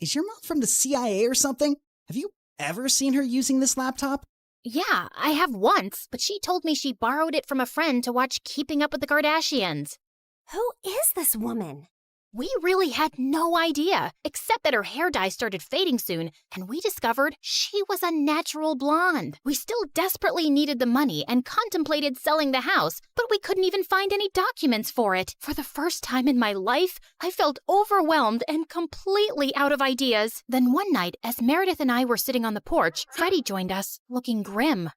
S19: Is your mom from the CIA or something? Have you ever seen her using this laptop?
S5: Yeah, I have once, but she told me she borrowed it from a friend to watch Keeping Up with the Kardashians.
S23: Who is this woman?
S5: We really had no idea, except that her hair dye started fading soon, and we discovered she was a natural blonde. We still desperately needed the money and contemplated selling the house, but we couldn't even find any documents for it. For the first time in my life, I felt overwhelmed and completely out of ideas. Then one night, as Meredith and I were sitting on the porch, Freddie joined us, looking grim.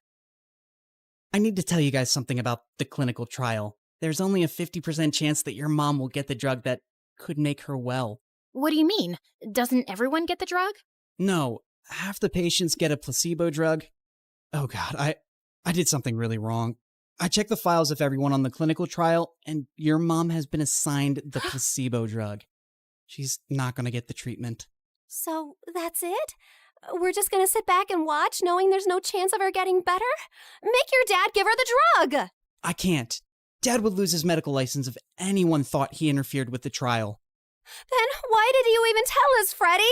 S19: I need to tell you guys something about the clinical trial. There's only a 50% chance that your mom will get the drug that could make her well.
S5: What do you mean? Doesn't everyone get the drug?
S19: No, half the patients get a placebo drug. Oh God, I did something really wrong. I checked the files of everyone on the clinical trial, and your mom has been assigned the placebo drug. She's not gonna get the treatment.
S23: So that's it? We're just gonna sit back and watch, knowing there's no chance of her getting better? Make your dad give her the drug!
S19: I can't. Dad would lose his medical license if anyone thought he interfered with the trial.
S23: Then why did you even tell us, Freddie?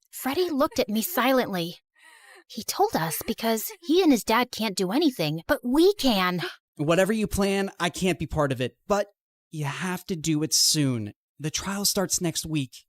S5: Freddie looked at me silently. He told us because he and his dad can't do anything, but we can.
S19: Whatever you plan, I can't be part of it, but you have to do it soon. The trial starts next week.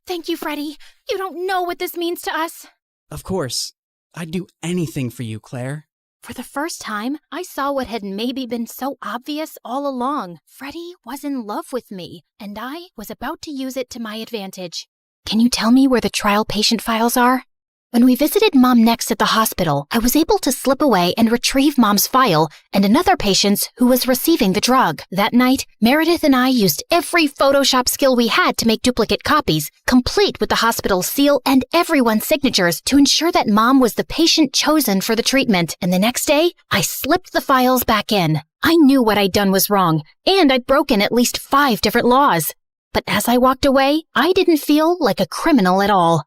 S5: Thank you, Freddie. You don't know what this means to us.
S19: Of course. I'd do anything for you, Claire.
S5: For the first time, I saw what had maybe been so obvious all along. Freddie was in love with me, and I was about to use it to my advantage. Can you tell me where the trial patient files are? When we visited Mom next at the hospital, I was able to slip away and retrieve Mom's file and another patient's who was receiving the drug. That night, Meredith and I used every Photoshop skill we had to make duplicate copies, complete with the hospital's seal and everyone's signatures to ensure that Mom was the patient chosen for the treatment. And the next day, I slipped the files back in. I knew what I'd done was wrong, and I'd broken at least 5 different laws. But as I walked away, I didn't feel like a criminal at all.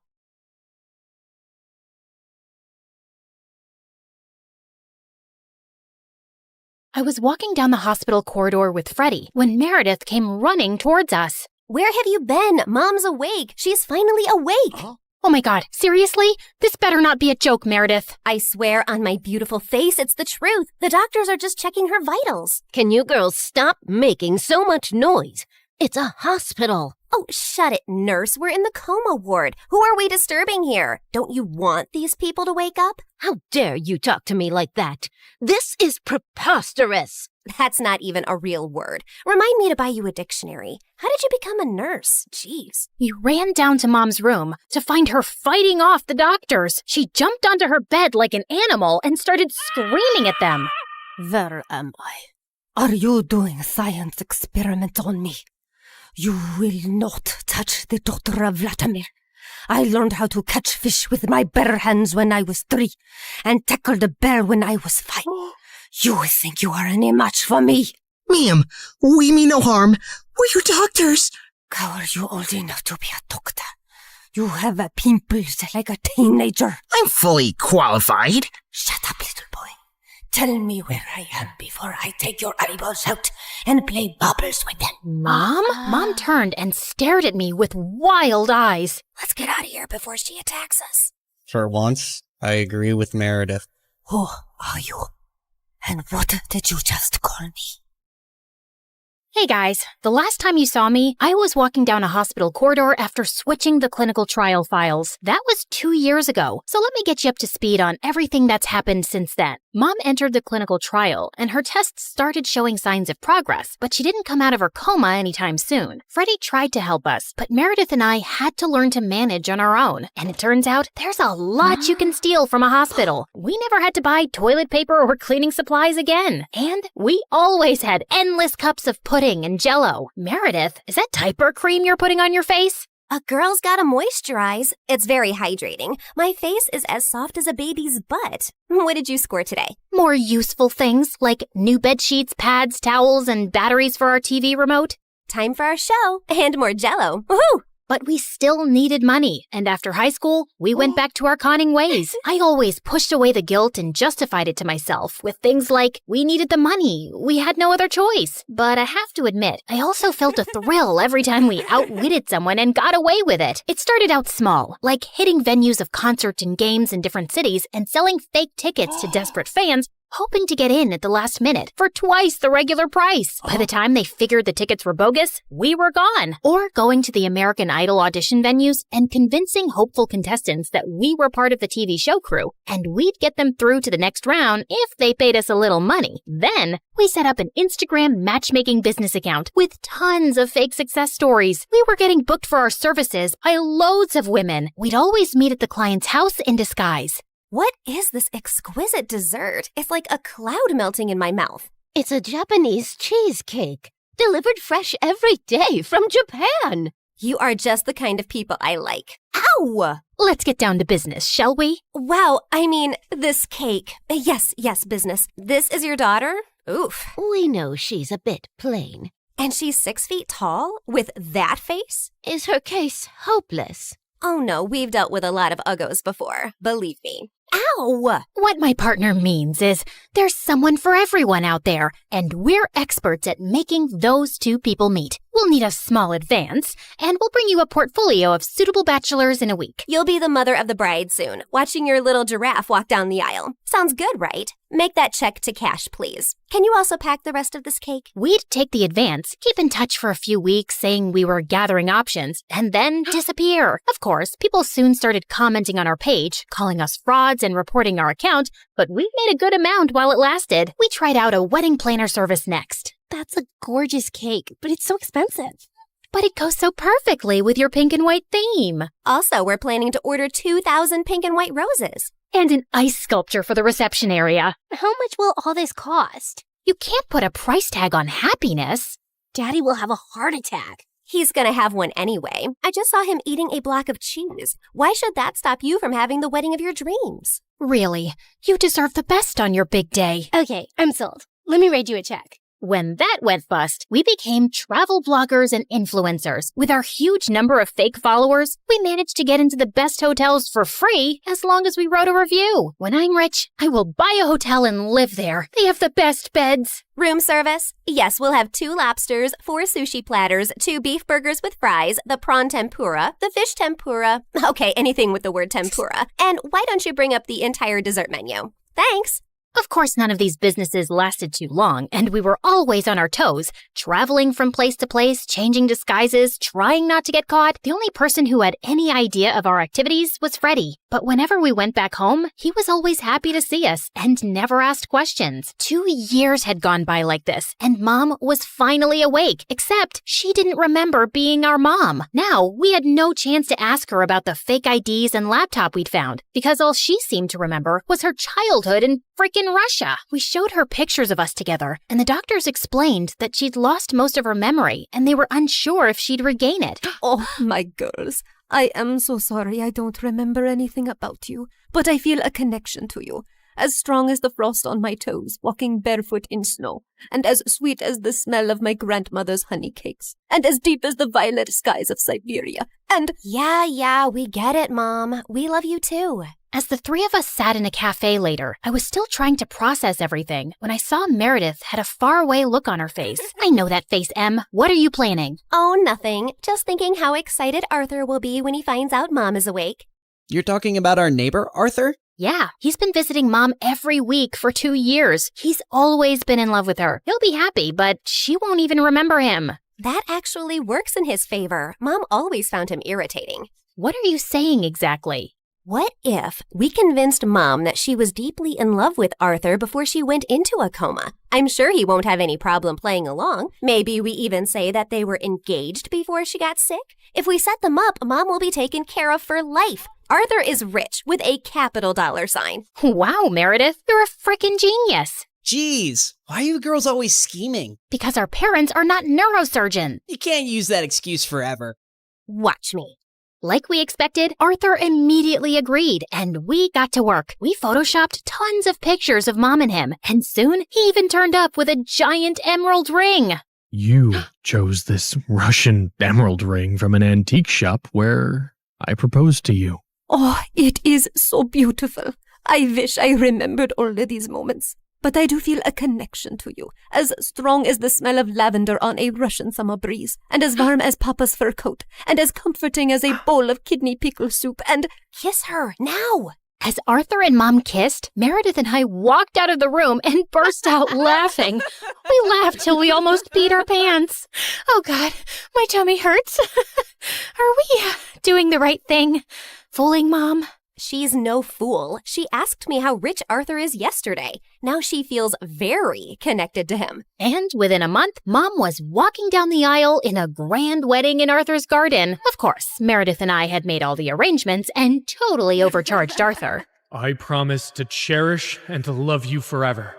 S5: I was walking down the hospital corridor with Freddie when Meredith came running towards us.
S23: Where have you been? Mom's awake. She's finally awake.
S5: Oh my God, seriously? This better not be a joke, Meredith.
S23: I swear on my beautiful face, it's the truth. The doctors are just checking her vitals.
S9: Can you girls stop making so much noise? It's a hospital.
S23: Oh, shut it, nurse. We're in the coma ward. Who are we disturbing here? Don't you want these people to wake up?
S9: How dare you talk to me like that? This is preposterous.
S23: That's not even a real word. Remind me to buy you a dictionary. How did you become a nurse? Jeez.
S5: You ran down to Mom's room to find her fighting off the doctors. She jumped onto her bed like an animal and started screaming at them.
S11: Where am I? Are you doing a science experiment on me? You will not touch the daughter of Vladimir. I learned how to catch fish with my bare hands when I was 3 and tackled a bear when I was 5. You think you are any match for me?
S12: Ma'am, we mean no harm. We're your doctors.
S11: How are you old enough to be a doctor? You have pimples like a teenager.
S12: I'm fully qualified.
S11: Shut up, little boy. Tell me where I am before I take your eyeballs out and play bubbles with them.
S5: Mom? Mom turned and stared at me with wild eyes.
S23: Let's get out of here before she attacks us.
S19: For once, I agree with Meredith.
S11: Who are you? And what did you just call me?
S5: Hey guys, the last time you saw me, I was walking down a hospital corridor after switching the clinical trial files. That was 2 years ago, so let me get you up to speed on everything that's happened since then. Mom entered the clinical trial, and her tests started showing signs of progress, but she didn't come out of her coma anytime soon. Freddie tried to help us, but Meredith and I had to learn to manage on our own, and it turns out there's a lot you can steal from a hospital. We never had to buy toilet paper or cleaning supplies again, and we always had endless cups of pudding and Jell-O. Meredith, is that diaper cream you're putting on your face?
S23: A girl's gotta moisturize. It's very hydrating. My face is as soft as a baby's butt. What did you score today?
S5: More useful things like new bed sheets, pads, towels, and batteries for our TV remote.
S23: Time for our show and more Jell-O. Woohoo!
S5: But we still needed money, and after high school, we went back to our conning ways. I always pushed away the guilt and justified it to myself with things like, we needed the money, we had no other choice. But I have to admit, I also felt a thrill every time we outwitted someone and got away with it. It started out small, like hitting venues of concerts and games in different cities and selling fake tickets to desperate fans, hoping to get in at the last minute for twice the regular price. By the time they figured the tickets were bogus, we were gone. Or going to the American Idol audition venues and convincing hopeful contestants that we were part of the TV show crew, and we'd get them through to the next round if they paid us a little money. Then, we set up an Instagram matchmaking business account with tons of fake success stories. We were getting booked for our services by loads of women. We'd always meet at the client's house in disguise.
S23: What is this exquisite dessert? It's like a cloud melting in my mouth.
S9: It's a Japanese cheesecake, delivered fresh every day from Japan.
S23: You are just the kind of people I like. Ow!
S5: Let's get down to business, shall we?
S23: Wow, I mean, this cake. Yes, business. This is your daughter? Oof.
S9: We know she's a bit plain.
S23: And she's 6 feet tall? With that face?
S9: Is her case hopeless?
S23: Oh no, we've dealt with a lot of uggos before. Believe me. Ow!
S5: What my partner means is there's someone for everyone out there, and we're experts at making those two people meet. We'll need a small advance, and we'll bring you a portfolio of suitable bachelors in a week.
S23: You'll be the mother of the bride soon, watching your little giraffe walk down the aisle. Sounds good, right? Make that check to cash, please. Can you also pack the rest of this cake?
S5: We'd take the advance, keep in touch for a few weeks saying we were gathering options, and then disappear. Of course, people soon started commenting on our page, calling us frauds and reporting our account, but we made a good amount while it lasted. We tried out a wedding planner service next.
S24: That's a gorgeous cake, but it's so expensive.
S5: But it goes so perfectly with your pink and white theme.
S23: Also, we're planning to order 2,000 pink and white roses.
S5: And an ice sculpture for the reception area.
S24: How much will all this cost?
S5: You can't put a price tag on happiness.
S24: Daddy will have a heart attack.
S23: He's gonna have one anyway. I just saw him eating a block of cheese. Why should that stop you from having the wedding of your dreams?
S5: Really, you deserve the best on your big day.
S24: Okay, I'm sold. Let me write you a check.
S5: When that went bust, we became travel bloggers and influencers. With our huge number of fake followers, we managed to get into the best hotels for free as long as we wrote a review. When I'm rich, I will buy a hotel and live there. They have the best beds.
S23: Room service? Yes, we'll have 2 lobsters, 4 sushi platters, 2 beef burgers with fries, the prawn tempura, the fish tempura. Okay, anything with the word tempura. And why don't you bring up the entire dessert menu? Thanks.
S5: Of course, none of these businesses lasted too long, and we were always on our toes, traveling from place to place, changing disguises, trying not to get caught. The only person who had any idea of our activities was Freddie. But whenever we went back home, he was always happy to see us and never asked questions. 2 years had gone by like this, and Mom was finally awake, except she didn't remember being our mom. Now, we had no chance to ask her about the fake IDs and laptop we'd found, because all she seemed to remember was her childhood and
S1: frickin' Russia. We showed her pictures of us together, and the doctors explained that she'd lost most of her memory, and they were unsure if she'd regain it.
S3: Oh, my girls. I am so sorry I don't remember anything about you, but I feel a connection to you, as strong as the frost on my toes, walking barefoot in snow, and as sweet as the smell of my grandmother's honey cakes, and as deep as the violet skies of Siberia, and—
S23: Yeah, we get it, Mom. We love you too.
S1: As the three of us sat in a cafe later, I was still trying to process everything when I saw Meredith had a faraway look on her face. I know that face, Em. What are you planning?
S23: Oh, nothing. Just thinking how excited Arthur will be when he finds out Mom is awake.
S19: You're talking about our neighbor, Arthur?
S1: Yeah, he's been visiting Mom every week for 2 years. He's always been in love with her. He'll be happy, but she won't even remember him.
S23: That actually works in his favor. Mom always found him irritating.
S1: What are you saying exactly?
S23: What if we convinced Mom that she was deeply in love with Arthur before she went into a coma? I'm sure he won't have any problem playing along. Maybe we even say that they were engaged before she got sick. If we set them up, Mom will be taken care of for life. Arthur is rich with a capital $sign.
S1: Wow, Meredith, you're a frickin' genius.
S19: Jeez, why are you girls always scheming?
S1: Because our parents are not neurosurgeons.
S19: You can't use that excuse forever.
S23: Watch me.
S1: Like we expected, Arthur immediately agreed, and we got to work. We photoshopped tons of pictures of Mom and him, and soon he even turned up with a giant emerald ring.
S16: You chose this Russian emerald ring from an antique shop where I proposed to you.
S3: Oh, it is so beautiful. I wish I remembered all of these moments. But I do feel a connection to you, as strong as the smell of lavender on a Russian summer breeze, and as warm as Papa's fur coat, and as comforting as a bowl of kidney pickle soup, and—
S23: Kiss her, now!
S1: As Arthur and Mom kissed, Meredith and I walked out of the room and burst out laughing. We laughed till we almost peed our pants. Oh God, my tummy hurts. Are we doing the right thing? Fooling Mom?
S23: She's no fool. She asked me how rich Arthur is yesterday. Now she feels very connected to him.
S1: And within a month, Mom was walking down the aisle in a grand wedding in Arthur's garden. Of course, Meredith and I had made all the arrangements and totally overcharged Arthur.
S16: I promise to cherish and to love you forever,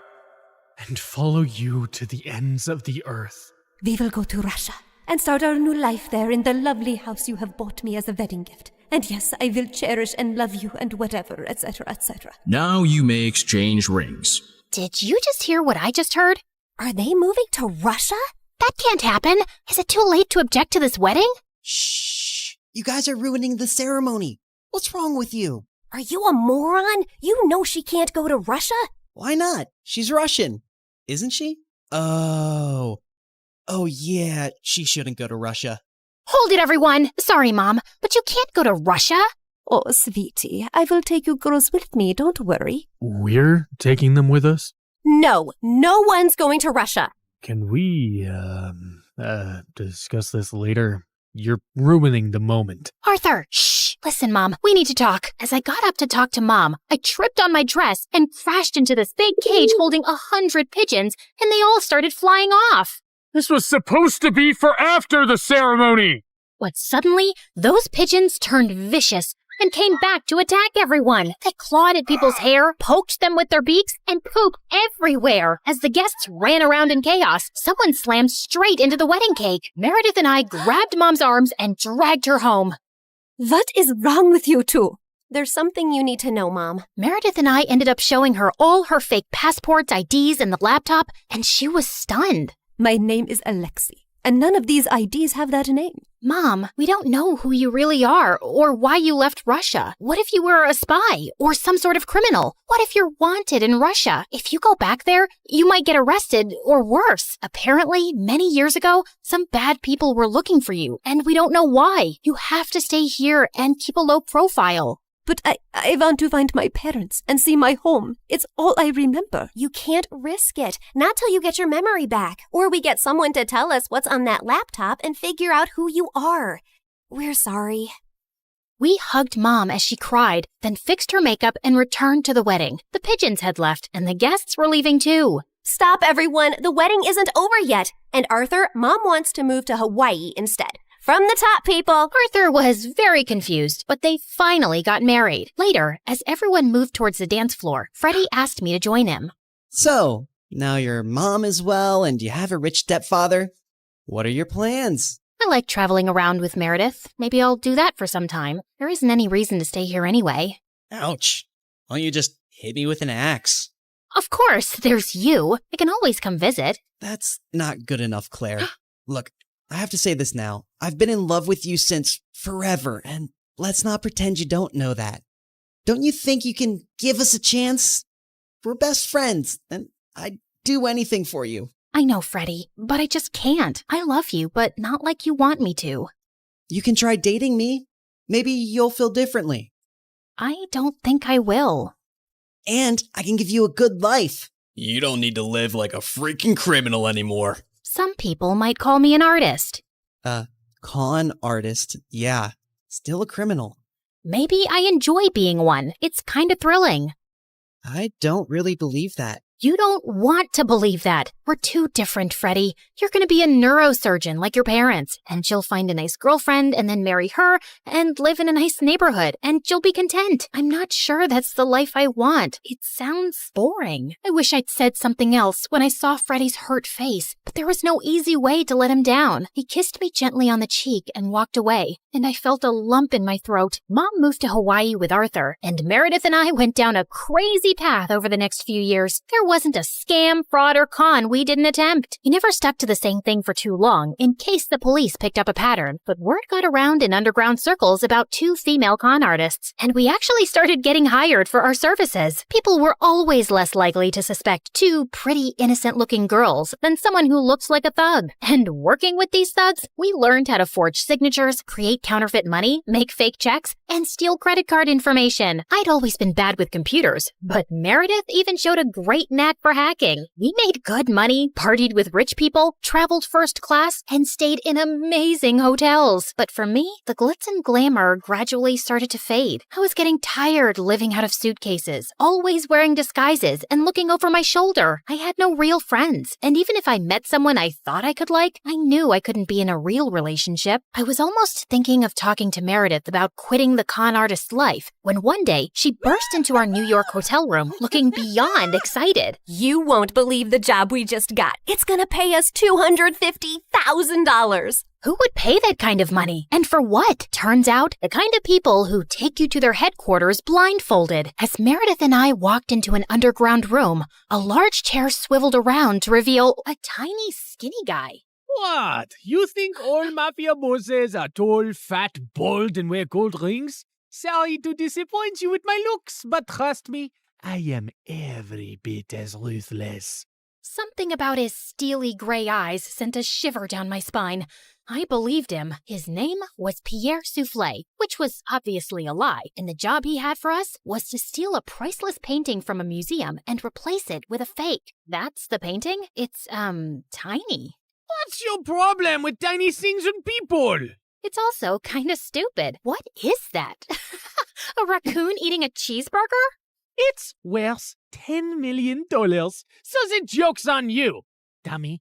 S16: and follow you to the ends of the earth.
S3: We will go to Russia and start our new life there in the lovely house you have bought me as a wedding gift. And yes, I will cherish and love you and whatever, etc., etc.
S13: Now you may exchange rings.
S1: Did you just hear what I just heard?
S23: Are they moving to Russia?
S1: That can't happen. Is it too late to object to this wedding?
S19: Shh! You guys are ruining the ceremony. What's wrong with you?
S23: Are you a moron? You know she can't go to Russia.
S19: Why not? She's Russian, isn't she? Oh yeah, she shouldn't go to Russia.
S1: Hold it, everyone. Sorry, Mom, but you can't go to Russia.
S3: Oh, sweetie, I will take you girls with me, don't worry.
S16: We're taking them with us?
S23: No one's going to Russia.
S16: Can we, discuss this later? You're ruining the moment.
S1: Arthur, shh. Listen, Mom, we need to talk. As I got up to talk to Mom, I tripped on my dress and crashed into this big cage holding 100 pigeons, and they all started flying off.
S16: This was supposed to be for after the ceremony!
S1: But suddenly, those pigeons turned vicious and came back to attack everyone. They clawed at people's hair, poked them with their beaks, and pooped everywhere. As the guests ran around in chaos, someone slammed straight into the wedding cake. Meredith and I grabbed Mom's arms and dragged her home.
S3: What is wrong with you two?
S23: There's something you need to know, Mom.
S1: Meredith and I ended up showing her all her fake passports, IDs, and the laptop, and she was stunned.
S3: My name is Alexei, and none of these IDs have that name.
S1: Mom, we don't know who you really are or why you left Russia. What if you were a spy or some sort of criminal? What if you're wanted in Russia? If you go back there, you might get arrested or worse. Apparently, many years ago, some bad people were looking for you, and we don't know why. You have to stay here and keep a low profile.
S3: But I want to find my parents and see my home. It's all I remember.
S23: You can't risk it. Not till you get your memory back. Or we get someone to tell us what's on that laptop and figure out who you are. We're sorry.
S1: We hugged Mom as she cried, then fixed her makeup and returned to the wedding. The pigeons had left, and the guests were leaving too.
S23: Stop, everyone. The wedding isn't over yet. And Arthur, Mom wants to move to Hawaii instead. From the top, people.
S1: Arthur was very confused, but they finally got married. Later, as everyone moved towards the dance floor, Freddie asked me to join him.
S19: So, now your mom is well and you have a rich stepfather. What are your plans?
S1: I like traveling around with Meredith. Maybe I'll do that for some time. There isn't any reason to stay here anyway.
S19: Ouch. Why don't you just hit me with an axe?
S1: Of course, there's you. I can always come visit.
S19: That's not good enough, Claire. Look, I have to say this now. I've been in love with you since forever, and let's not pretend you don't know that. Don't you think you can give us a chance? We're best friends, and I'd do anything for you.
S1: I know, Freddie, but I just can't. I love you, but not like you want me to.
S19: You can try dating me. Maybe you'll feel differently.
S1: I don't think I will.
S19: And I can give you a good life.
S4: You don't need to live like a freaking criminal anymore.
S1: Some people might call me an artist.
S19: Con artist, yeah. Still a criminal.
S1: Maybe I enjoy being one. It's kind of thrilling.
S19: I don't really believe that.
S1: You don't want to believe that. We're too different, Freddie. You're going to be a neurosurgeon like your parents, and she'll find a nice girlfriend and then marry her and live in a nice neighborhood, and you'll be content. I'm not sure that's the life I want. It sounds boring. I wish I'd said something else when I saw Freddie's hurt face, but there was no easy way to let him down. He kissed me gently on the cheek and walked away, and I felt a lump in my throat. Mom moved to Hawaii with Arthur, and Meredith and I went down a crazy path over the next few years. There wasn't a scam, fraud, or con we didn't attempt. We never stuck to the same thing for too long, in case the police picked up a pattern, but word got around in underground circles about 2 female con artists, and we actually started getting hired for our services. People were always less likely to suspect 2 pretty, innocent-looking girls than someone who looked like a thug. And working with these thugs, we learned how to forge signatures, create counterfeit money, make fake checks, and steal credit card information. I'd always been bad with computers, but Meredith even showed a great knack for hacking. We made good money, partied with rich people, traveled first class, and stayed in amazing hotels. But for me, the glitz and glamour gradually started to fade. I was getting tired living out of suitcases, always wearing disguises and looking over my shoulder. I had no real friends, and even if I met someone I thought I could like, I knew I couldn't be in a real relationship. I was almost thinking of talking to Meredith about quitting the con artist life, when one day she burst into our New York hotel room looking beyond excited.
S23: You won't believe the job we just got. It's gonna pay us $250,000.
S1: Who would pay that kind of money? And for what? Turns out, the kind of people who take you to their headquarters blindfolded. As Meredith and I walked into an underground room, a large chair swiveled around to reveal a tiny, skinny guy.
S17: What? You think all mafia bosses are tall, fat, bald, and wear gold rings? Sorry to disappoint you with my looks, but trust me, I am every bit as ruthless.
S1: Something about his steely gray eyes sent a shiver down my spine. I believed him. His name was Pierre Soufflé, which was obviously a lie, and the job he had for us was to steal a priceless painting from a museum and replace it with a fake. That's the painting? It's, tiny.
S17: What's your problem with tiny things and people?
S1: It's also kind of stupid. What is that? A raccoon eating a cheeseburger?
S17: It's worth $10 million, so the joke's on you, dummy.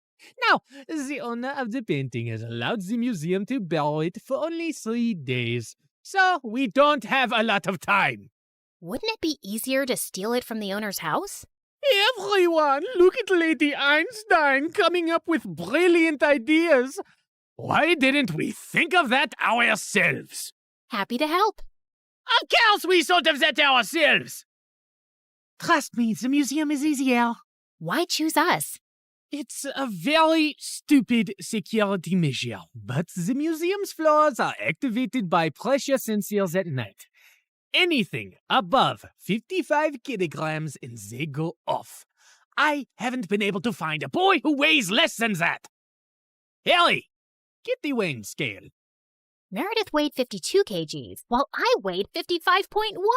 S17: Now, the owner of the painting has allowed the museum to borrow it for only 3 days, so we don't have a lot of time.
S1: Wouldn't it be easier to steal it from the owner's house?
S17: Everyone, look at Lady Einstein coming up with brilliant ideas. Why didn't we think of that ourselves?
S1: Happy to help.
S17: Of course we thought of that ourselves. Trust me, the museum is easier.
S1: Why choose us?
S17: It's a very stupid security measure, but the museum's floors are activated by pressure sensors at night. Anything above 55 kilograms and they go off. I haven't been able to find a boy who weighs less than that. Harry, get the weighing scale.
S1: Meredith weighed 52 kgs, while I weighed 55.1.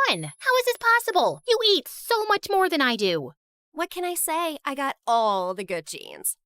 S1: How is this possible? You eat so much more than I do.
S23: What can I say? I got all the good genes.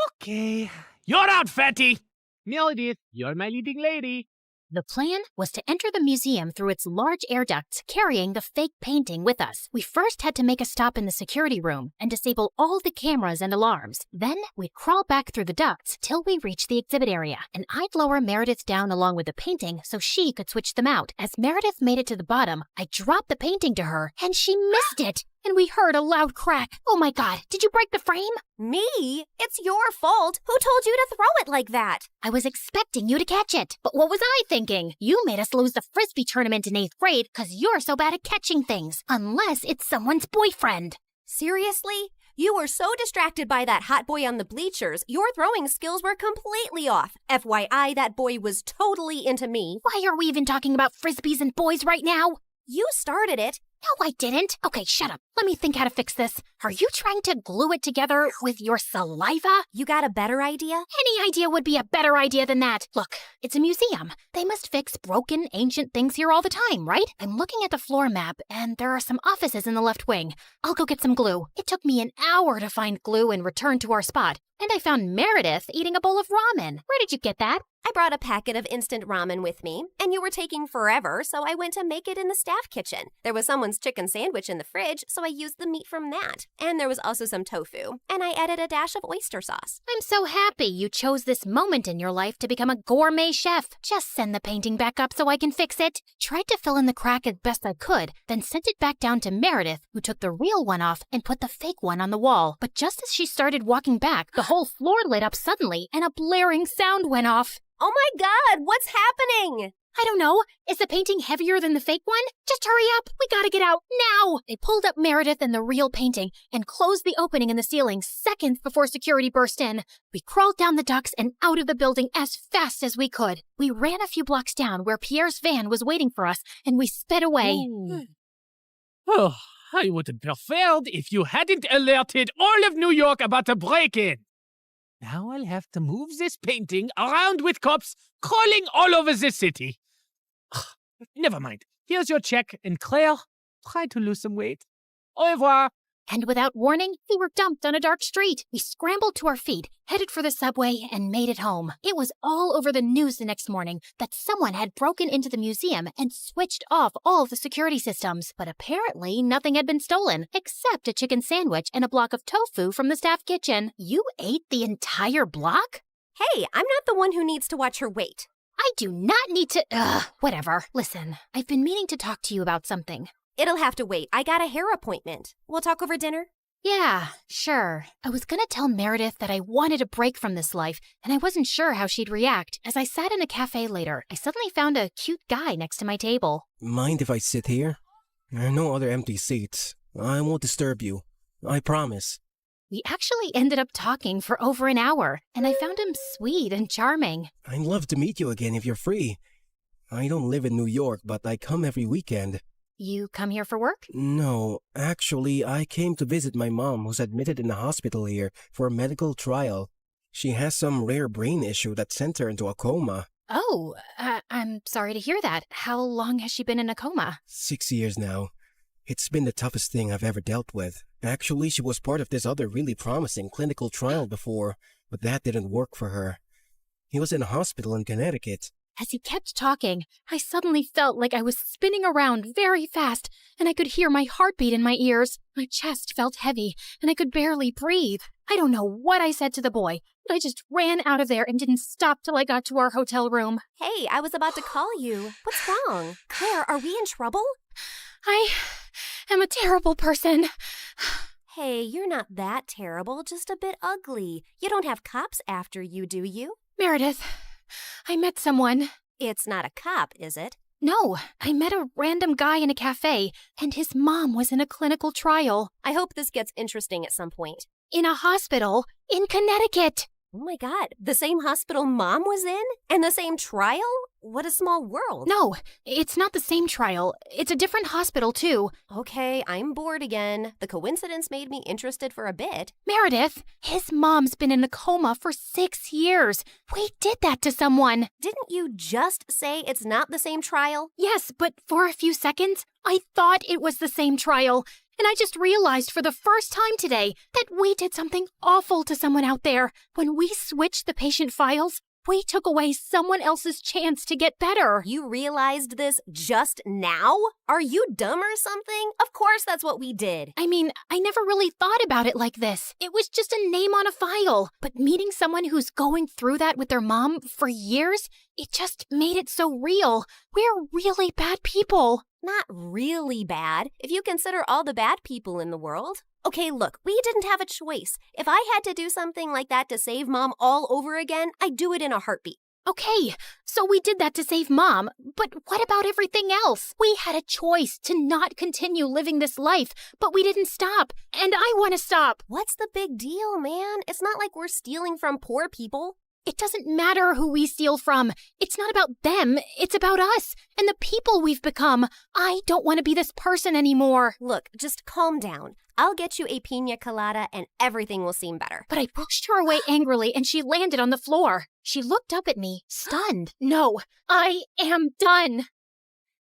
S17: Okay, you're out, fatty. Meredith, you're my leading lady.
S5: The plan was to enter the museum through its large air ducts, carrying the fake painting with us. We first had to make a stop in the security room and disable all the cameras and alarms. Then we'd crawl back through the ducts till we reached the exhibit area, and I'd lower Meredith down along with the painting so she could switch them out. As Meredith made it to the bottom, I dropped the painting to her, and she missed it. And we heard a loud crack. Oh my God, did you break the frame?
S23: Me? It's your fault. Who told you to throw it like that?
S5: I was expecting you to catch it. But what was I thinking? You made us lose the frisbee tournament in 8th grade because you're so bad at catching things. Unless it's someone's boyfriend.
S23: Seriously? You were so distracted by that hot boy on the bleachers, your throwing skills were completely off. FYI, that boy was totally into me.
S5: Why are we even talking about frisbees and boys right now?
S23: You started it.
S5: No, I didn't. Okay, shut up. Let me think how to fix this. Are you trying to glue it together with your saliva?
S23: You got a better idea?
S5: Any idea would be a better idea than that. Look, it's a museum. They must fix broken, ancient things here all the time, right? I'm looking at the floor map, and there are some offices in the left wing. I'll go get some glue. It took me an hour to find glue and return to our spot. And I found Meredith eating a bowl of ramen. Where did you get that?
S23: I brought a packet of instant ramen with me, and you were taking forever, so I went to make it in the staff kitchen. There was someone's chicken sandwich in the fridge, so I used the meat from that. And there was also some tofu, and I added a dash of oyster sauce.
S5: I'm so happy you chose this moment in your life to become a gourmet chef. Just send the painting back up so I can fix it. Tried to fill in the crack as best I could, then sent it back down to Meredith, who took the real one off and put the fake one on the wall. But just as she started walking back, the whole floor lit up suddenly, and a blaring sound went off.
S23: Oh my God, what's happening?
S5: I don't know. Is the painting heavier than the fake one? Just hurry up. We gotta get out now. They pulled up Meredith and the real painting and closed the opening in the ceiling seconds before security burst in. We crawled down the ducts and out of the building as fast as we could. We ran a few blocks down where Pierre's van was waiting for us, and we sped away.
S17: Oh, I would have preferred if you hadn't alerted all of New York about the break-in. Now I'll have to move this painting around with cops crawling all over the city. Never mind. Here's your check, and Claire, try to lose some weight. Au revoir.
S5: And without warning, we were dumped on a dark street. We scrambled to our feet, headed for the subway, and made it home. It was all over the news the next morning that someone had broken into the museum and switched off all the security systems. But apparently, nothing had been stolen, except a chicken sandwich and a block of tofu from the staff kitchen. You ate the entire block?
S23: Hey, I'm not the one who needs to watch her weight.
S5: I do not need to. Whatever. Listen, I've been meaning to talk to you about something.
S23: It'll have to wait. I got a hair appointment. We'll talk over dinner?
S5: Yeah, sure. I was gonna tell Meredith that I wanted a break from this life, and I wasn't sure how she'd react. As I sat in a cafe later, I suddenly found a cute guy next to my table.
S6: Mind if I sit here? There are no other empty seats. I won't disturb you. I promise.
S5: We actually ended up talking for over an hour, and I found him sweet and charming.
S6: I'd love to meet you again if you're free. I don't live in New York, but I come every weekend.
S5: You come here for work?
S6: No, actually, I came to visit my mom, who's admitted in the hospital here for a medical trial. She has some rare brain issue that sent her into a coma.
S5: Oh, I'm sorry to hear that. How long has she been in a coma?
S6: 6 years now. It's been the toughest thing I've ever dealt with. Actually, she was part of this other really promising clinical trial before, but that didn't work for her. He was in a hospital in Connecticut.
S5: As he kept talking, I suddenly felt like I was spinning around very fast, and I could hear my heartbeat in my ears. My chest felt heavy, and I could barely breathe. I don't know what I said to the boy, but I just ran out of there and didn't stop till I got to our hotel room.
S23: Hey, I was about to call you. What's wrong? Claire, are we in trouble?
S5: I am a terrible person.
S23: Hey, you're not that terrible, just a bit ugly. You don't have cops after you, do you?
S5: Meredith, I met someone.
S23: It's not a cop, is it?
S5: No, I met a random guy in a cafe, and his mom was in a clinical trial.
S23: I hope this gets interesting at some point.
S5: In a hospital in Connecticut.
S23: Oh my God, the same hospital Mom was in? And the same trial? What a small world.
S5: No, it's not the same trial. It's a different hospital, too.
S23: Okay, I'm bored again. The coincidence made me interested for a bit.
S5: Meredith, his mom's been in a coma for 6 years. We did that to someone.
S23: Didn't you just say it's not the same trial?
S5: Yes, but for a few seconds, I thought it was the same trial. And I just realized for the first time today that we did something awful to someone out there. When we switched the patient files,
S1: We took away someone else's chance to get better.
S23: You realized this just now? Are you dumb or something? Of course that's what we did.
S1: I mean, I never really thought about it like this. It was just a name on a file. But meeting someone who's going through that with their mom for years, it just made it so real. We're really bad people.
S23: Not really bad, if you consider all the bad people in the world. Okay, look, we didn't have a choice. If I had to do something like that to save Mom all over again, I'd do it in a heartbeat.
S1: Okay, so we did that to save Mom, but what about everything else? We had a choice to not continue living this life, but we didn't stop, and I want to stop.
S23: What's the big deal, man? It's not like we're stealing from poor people.
S1: It doesn't matter who we steal from. It's not about them, it's about us and the people we've become. I don't want to be this person anymore.
S23: Look, just calm down. I'll get you a pina colada and everything will seem better.
S1: But I pushed her away angrily and she landed on the floor. She looked up at me, stunned. No, I am done.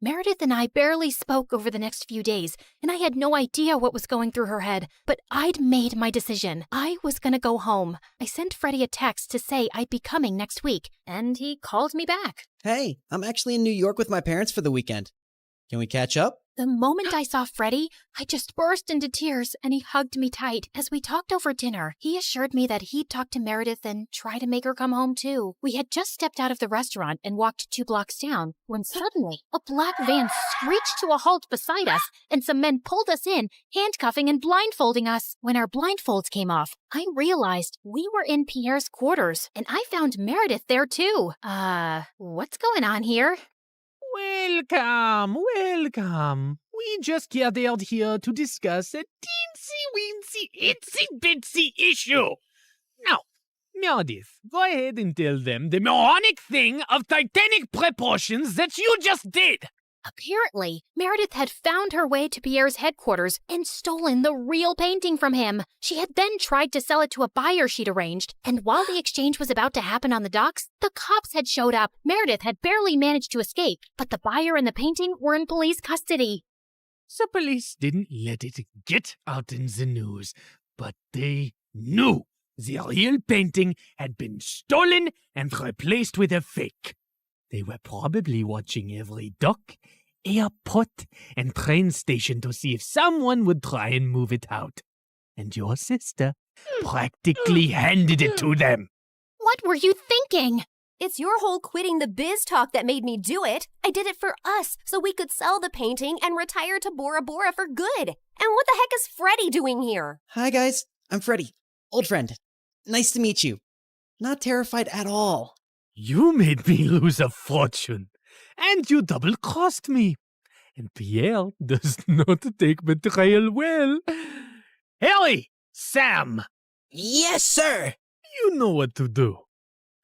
S1: Meredith and I barely spoke over the next few days, and I had no idea what was going through her head. But I'd made my decision. I was gonna go home. I sent Freddie a text to say I'd be coming next week, and he called me back.
S19: Hey, I'm actually in New York with my parents for the weekend. Can we catch up?
S1: The moment I saw Freddie, I just burst into tears, and he hugged me tight. As we talked over dinner, he assured me that he'd talk to Meredith and try to make her come home too. We had just stepped out of the restaurant and walked 2 blocks down, when suddenly a black van screeched to a halt beside us, and some men pulled us in, handcuffing and blindfolding us. When our blindfolds came off, I realized we were in Pierre's quarters, and I found Meredith there too. What's going on here?
S17: Welcome, welcome. We just gathered here to discuss a teensy-weensy, itsy-bitsy issue. Now, Meredith, go ahead and tell them the moronic thing of titanic proportions that you just did.
S1: Apparently, Meredith had found her way to Pierre's headquarters and stolen the real painting from him. She had then tried to sell it to a buyer she'd arranged, and while the exchange was about to happen on the docks, the cops had showed up. Meredith had barely managed to escape, but the buyer and the painting were in police custody.
S17: The police didn't let it get out in the news, but they knew the real painting had been stolen and replaced with a fake. They were probably watching every dock, airport, and train station to see if someone would try and move it out. And your sister practically handed it to them.
S1: What were you thinking?
S23: It's your whole quitting the biz talk that made me do it. I did it for us, so we could sell the painting and retire to Bora Bora for good. And what the heck is Freddie doing here?
S19: Hi guys, I'm Freddie. Old friend. Nice to meet you. Not terrified at all.
S17: You made me lose a fortune, and you double-crossed me. And Pierre does not take betrayal well. Harry! Sam!
S12: Yes, sir!
S17: You know what to do.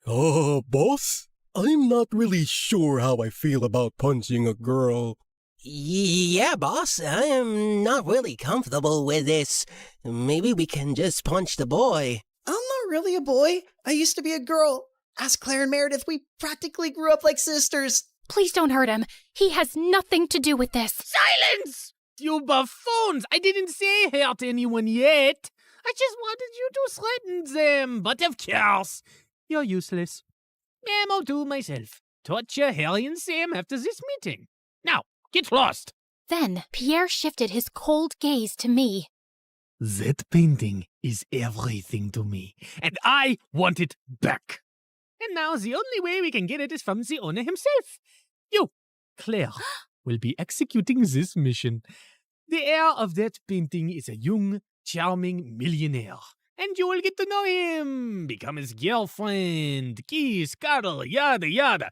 S2: Boss? I'm not really sure how I feel about punching a girl.
S12: Yeah, boss, I am not really comfortable with this. Maybe we can just punch the boy.
S19: I'm not really a boy. I used to be a girl. Ask Claire and Meredith, we practically grew up like sisters.
S1: Please don't hurt him. He has nothing to do with this.
S17: Silence! You buffoons! I didn't say hurt anyone yet. I just wanted you to threaten them. But of course, you're useless. I'll do myself. Torture Harry and Sam after this meeting. Now, get lost.
S1: Then Pierre shifted his cold gaze to me.
S17: That painting is everything to me, and I want it back. And now the only way we can get it is from the owner himself. You, Claire, will be executing this mission. The heir of that painting is a young, charming millionaire. And you will get to know him, become his girlfriend, kiss, cuddle, yada yada.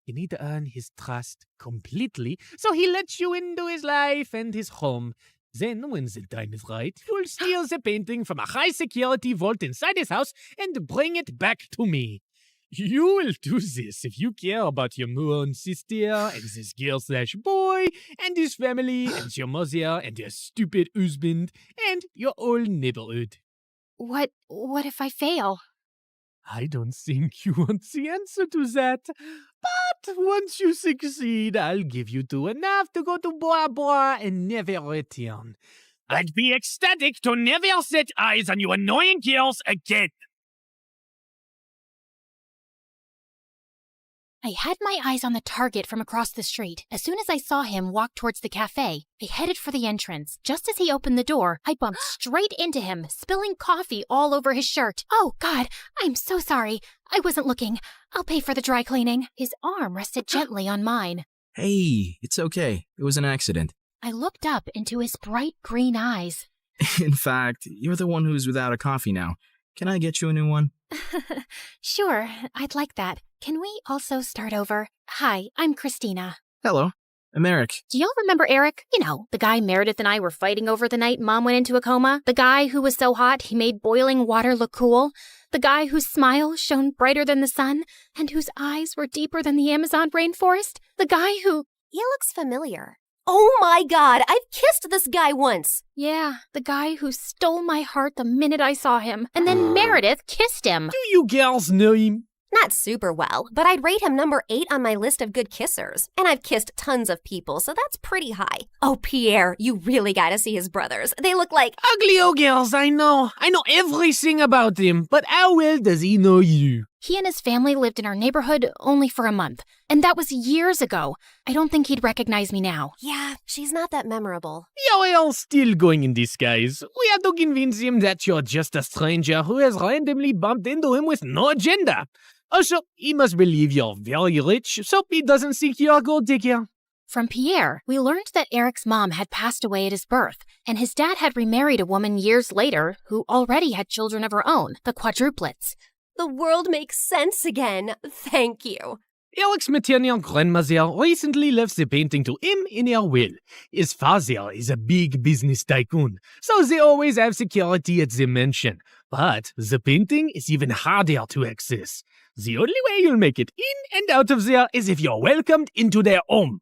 S17: You need to earn his trust completely, so he lets you into his life and his home. Then, when the time is right, you'll steal the painting from a high-security vault inside his house and bring it back to me. You will do this if you care about your moon sister and this girl/boy and his family and your mother and your stupid husband and your whole neighborhood.
S1: What if I fail?
S17: I don't think you want the answer to that. But once you succeed, I'll give you 2 enough to go to Bora Bora and never return. I'd be ecstatic to never set eyes on you annoying girls again.
S5: I had my eyes on the target from across the street. As soon as I saw him walk towards the cafe, I headed for the entrance. Just as he opened the door, I bumped straight into him, spilling coffee all over his shirt. Oh, God, I'm so sorry. I wasn't looking. I'll pay for the dry cleaning. His arm rested gently on mine.
S13: Hey, it's okay. It was an accident.
S5: I looked up into his bright green eyes.
S13: In fact, you're the one who's without a coffee now. Can I get you a new one?
S5: Sure, I'd like that. Can we also start over? Hi, I'm Christina.
S13: Hello, I'm Eric.
S5: Do y'all remember Eric? You know, the guy Meredith and I were fighting over the night Mom went into a coma? The guy who was so hot he made boiling water look cool? The guy whose smile shone brighter than the sun and whose eyes were deeper than the Amazon rainforest? The guy who...
S23: He looks familiar. Oh my God, I've kissed this guy once.
S5: Yeah, the guy who stole my heart the minute I saw him. And then Meredith kissed him.
S17: Do you girls know him?
S23: Not super well, but I'd rate him number 8 on my list of good kissers. And I've kissed tons of people, so that's pretty high. Oh, Pierre, you really gotta see his brothers. They look like...
S17: Ugly old girls, I know. I know everything about him, but how well does he know you?
S5: He and his family lived in our neighborhood only for a month, and that was years ago. I don't think he'd recognize me now.
S23: Yeah, she's not that memorable.
S17: You're all still going in disguise. We have to convince him that you're just a stranger who has randomly bumped into him with no agenda. Also, he must believe you're very rich, so he doesn't think you're a gold digger.
S5: From Pierre, we learned that Eric's mom had passed away at his birth, and his dad had remarried a woman years later who already had children of her own, the quadruplets.
S23: The world makes sense again. Thank you.
S17: Eric's maternal grandmother recently left the painting to him in her will. His father is a big business tycoon, so they always have security at the mansion. But the painting is even harder to access. The only way you'll make it in and out of there is if you're welcomed into their home.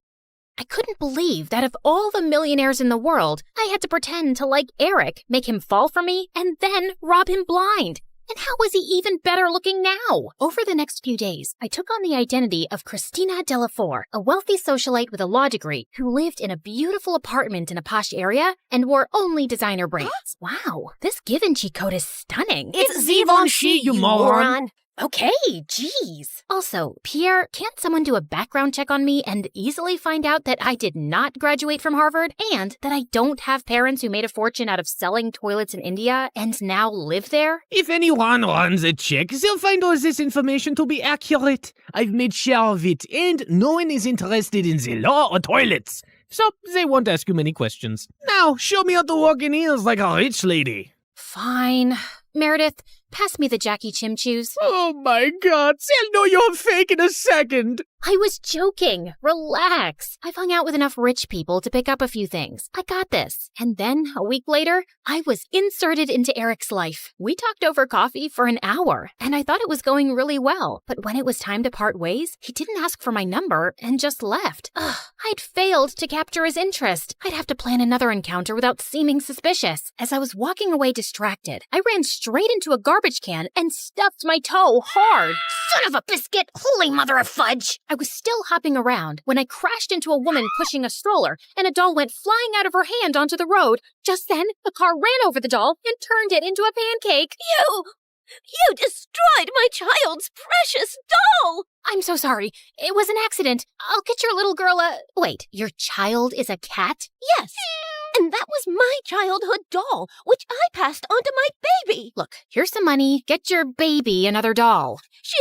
S5: I couldn't believe that of all the millionaires in the world, I had to pretend to like Eric, make him fall for me, and then rob him blind. And how was he even better looking now? Over the next few days, I took on the identity of Christina Delafour, a wealthy socialite with a law degree who lived in a beautiful apartment in a posh area and wore only designer brands. Wow, this Givenchy coat is stunning.
S23: It's Givenchy, you moron.
S5: Okay, geez. Also, Pierre, can't someone do a background check on me and easily find out that I did not graduate from Harvard and that I don't have parents who made a fortune out of selling toilets in India and now live there?
S17: If anyone runs a check, they'll find all this information to be accurate. I've made sure of it, and no one is interested in the law or toilets. So they won't ask you many questions. Now, show me how to walk in heels like a rich lady.
S5: Fine. Meredith, pass me the Jackie Chim Chews.
S17: Oh my God, they'll know you're fake in a second.
S5: I was joking. Relax. I've hung out with enough rich people to pick up a few things. I got this. And then, a week later, I was inserted into Eric's life. We talked over coffee for an hour, and I thought it was going really well. But when it was time to part ways, he didn't ask for my number and just left. Ugh, I'd failed to capture his interest. I'd have to plan another encounter without seeming suspicious. As I was walking away distracted, I ran straight into a garbage can and stuffed my toe hard.
S15: Son of a biscuit! Holy mother of fudge!
S5: I was still hopping around when I crashed into a woman pushing a stroller, and a doll went flying out of her hand onto the road. Just then, the car ran over the doll and turned it into a pancake.
S9: You destroyed my child's precious doll!
S5: I'm so sorry. It was an accident. I'll get your little girl a... Wait, your child is a cat?
S9: Yes. And that was my childhood doll, which I passed on to my baby.
S5: Look, here's some money. Get your baby another doll.
S9: She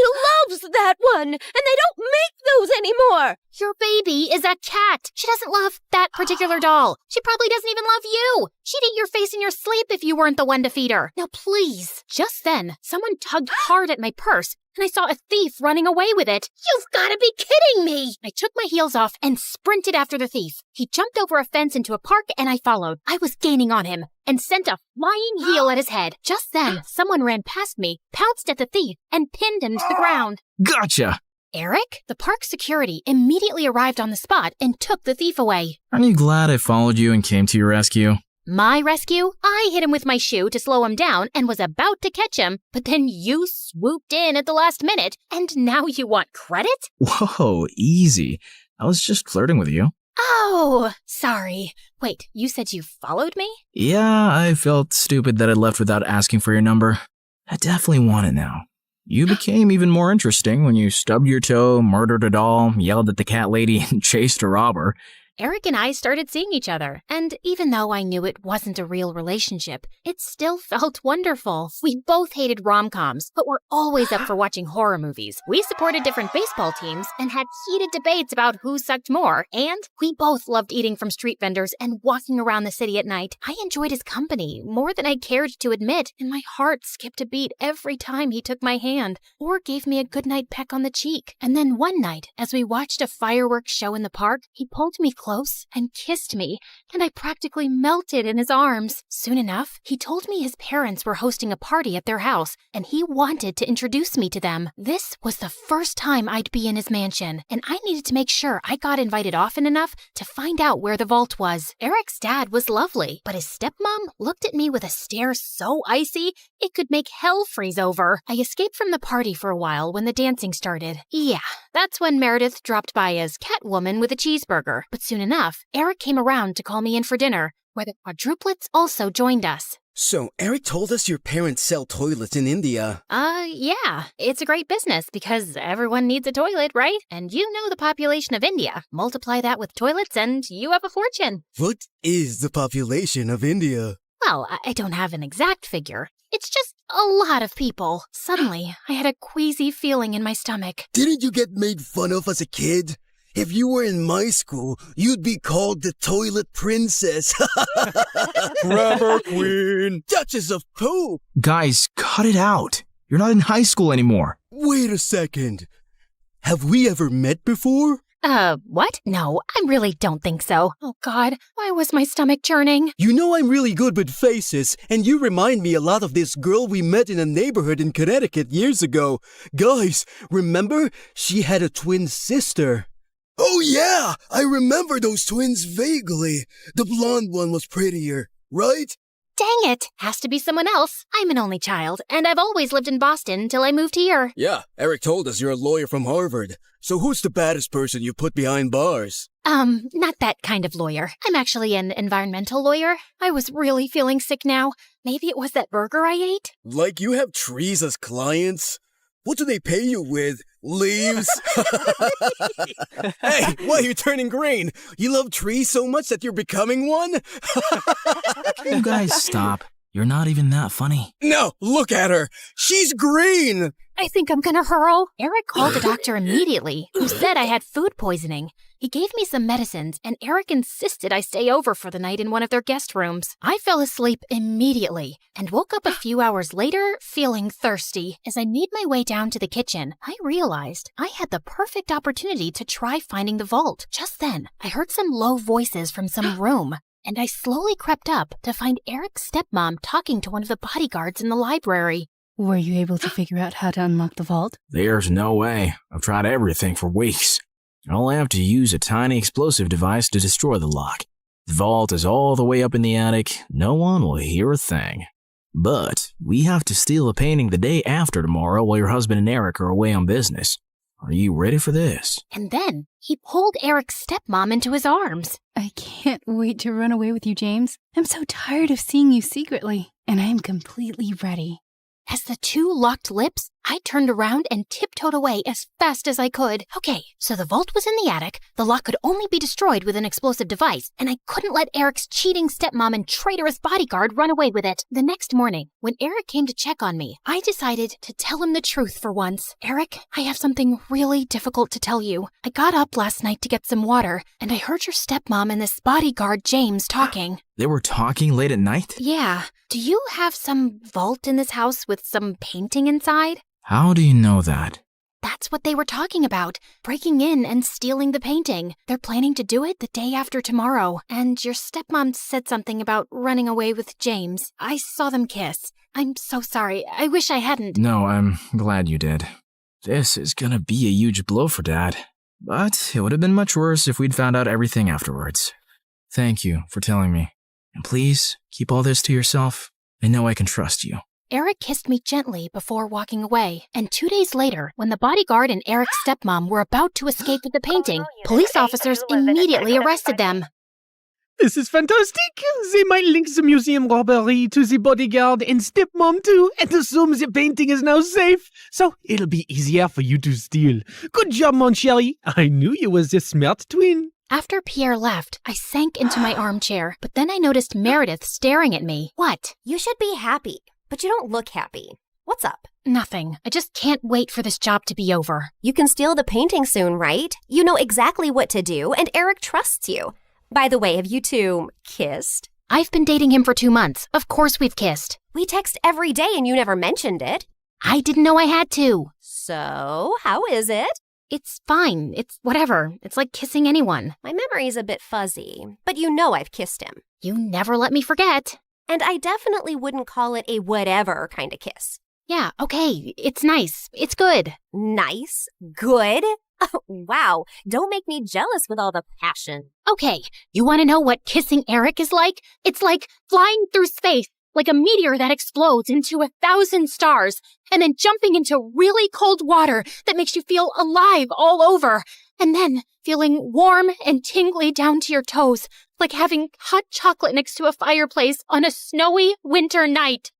S9: loves that one, and they don't make those anymore.
S5: Your baby is a cat. She doesn't love that particular doll. She probably doesn't even love you. She'd eat your face in your sleep if you weren't the one to feed her. Now, please. Just then, someone tugged hard at my purse, and I saw a thief running away with it.
S15: You've got to be kidding me!
S5: I took my heels off and sprinted after the thief. He jumped over a fence into a park, and I followed. I was gaining on him and sent a flying heel at his head. Just then, someone ran past me, pounced at the thief, and pinned him to the ground.
S13: Gotcha!
S5: Eric? The park security immediately arrived on the spot and took the thief away.
S13: Aren't you glad I followed you and came to your rescue?
S5: My rescue? I hit him with my shoe to slow him down and was about to catch him, but then you swooped in at the last minute, and now you want credit?
S13: Whoa, easy. I was just flirting with you.
S5: Oh, sorry. Wait, you said you followed me?
S13: Yeah, I felt stupid that I left without asking for your number. I definitely want it now. You became even more interesting when you stubbed your toe, murdered a doll, yelled at the cat lady, and chased a robber.
S1: Eric and I started seeing each other, and even though I knew it wasn't a real relationship, it still felt wonderful. We both hated rom-coms, but were always up for watching horror movies. We supported different baseball teams and had heated debates about who sucked more, and we both loved eating from street vendors and walking around the city at night. I enjoyed his company more than I cared to admit, and my heart skipped a beat every time he took my hand or gave me a goodnight peck on the cheek. And then one night, as we watched a fireworks show in the park, he pulled me close and kissed me, and I practically melted in his arms. Soon enough, he told me his parents were hosting a party at their house, and he wanted to introduce me to them. This was the first time I'd be in his mansion, and I needed to make sure I got invited often enough to find out where the vault was. Eric's dad was lovely, but his stepmom looked at me with a stare so icy it could make hell freeze over. I escaped from the party for a while when the dancing started. Yeah, that's when Meredith dropped by as Catwoman with a cheeseburger, but soon enough, Eric came around to call me in for dinner, where the quadruplets also joined us.
S7: So, Eric told us your parents sell toilets in India.
S1: Yeah. It's a great business because everyone needs a toilet, right? And you know the population of India. Multiply that with toilets and you have a fortune.
S7: What is the population of India?
S1: Well, I don't have an exact figure. It's just a lot of people. Suddenly, I had a queasy feeling in my stomach.
S7: Didn't you get made fun of as a kid? If you were in my school, you'd be called the Toilet Princess.
S2: Rubber Queen.
S7: Duchess of Poop.
S13: Guys, cut it out. You're not in high school anymore.
S7: Wait a second. Have we ever met before?
S1: What? No, I really don't think so. Oh God, why was my stomach churning?
S7: You know I'm really good with faces, and you remind me a lot of this girl we met in a neighborhood in Connecticut years ago. Guys, remember? She had a twin sister. Oh yeah, I remember those twins vaguely. The blonde one was prettier, right?
S1: Dang it, has to be someone else. I'm an only child, and I've always lived in Boston until I moved here.
S7: Yeah, Eric told us you're a lawyer from Harvard. So who's the baddest person you put behind bars?
S1: Not that kind of lawyer. I'm actually an environmental lawyer. I was really feeling sick now. Maybe it was that burger I ate?
S7: Like you have trees as clients? What do they pay you with? Leaves? Hey, why are you turning green? You love trees so much that you're becoming one?
S13: You guys stop. You're not even that funny.
S7: No, look at her. She's green.
S1: I think I'm gonna hurl. Eric called the doctor immediately, who said I had food poisoning. He gave me some medicines, and Eric insisted I stay over for the night in one of their guest rooms. I fell asleep immediately and woke up a few hours later feeling thirsty. As I made my way down to the kitchen, I realized I had the perfect opportunity to try finding the vault. Just then, I heard some low voices from some room, and I slowly crept up to find Eric's stepmom talking to one of the bodyguards in the library.
S10: Were you able to figure out how to unlock the vault?
S13: There's no way. I've tried everything for weeks. I'll have to use a tiny explosive device to destroy the lock. The vault is all the way up in the attic. No one will hear a thing. But we have to steal a painting the day after tomorrow while your husband and Eric are away on business. Are you ready for this?
S1: And then he pulled Eric's stepmom into his arms.
S10: I can't wait to run away with you, James. I'm so tired of seeing you secretly, and I am completely ready.
S1: As the two locked lips, I turned around and tiptoed away as fast as I could. Okay, so the vault was in the attic, the lock could only be destroyed with an explosive device, and I couldn't let Eric's cheating stepmom and traitorous bodyguard run away with it. The next morning, when Eric came to check on me, I decided to tell him the truth for once. Eric, I have something really difficult to tell you. I got up last night to get some water, and I heard your stepmom and this bodyguard James talking.
S13: They were talking late at night?
S1: Yeah. Do you have some vault in this house with some painting inside?
S13: How do you know that?
S1: That's what they were talking about, breaking in and stealing the painting. They're planning to do it the day after tomorrow, and your stepmom said something about running away with James. I saw them kiss. I'm so sorry. I wish I hadn't.
S13: No, I'm glad you did. This is gonna be a huge blow for Dad. But it would have been much worse if we'd found out everything afterwards. Thank you for telling me. And please, keep all this to yourself. I know I can trust you.
S1: Eric kissed me gently before walking away, and 2 days later, when the bodyguard and Eric's stepmom were about to escape with the painting, police officers immediately arrested them.
S17: This is fantastic. They might link the museum robbery to the bodyguard and stepmom too, and assume the painting is now safe. So it'll be easier for you to steal. Good job, mon chéri. I knew you was a smart twin.
S5: After Pierre left, I sank into my armchair, but then I noticed Meredith staring at me. What?
S23: You should be happy, but you don't look happy. What's up?
S5: Nothing. I just can't wait for this job to be over.
S23: You can steal the painting soon, right? You know exactly what to do, and Eric trusts you. By the way, have you two kissed?
S5: I've been dating him for 2 months. Of course we've kissed.
S23: We text every day and you never mentioned it.
S5: I didn't know I had to.
S23: So, how is it?
S5: It's fine. It's whatever. It's like kissing anyone.
S23: My memory's a bit fuzzy, but you know I've kissed him.
S5: You never let me forget.
S23: And I definitely wouldn't call it a whatever kind of kiss.
S5: Yeah, okay. It's nice. It's good.
S23: Nice? Good? Wow, don't make me jealous with all the passion.
S5: Okay, you want to know what kissing Eric is like? It's like flying through space, like a meteor that explodes into 1,000 stars, and then jumping into really cold water that makes you feel alive all over, and then feeling warm and tingly down to your toes, like having hot chocolate next to a fireplace on a snowy winter night.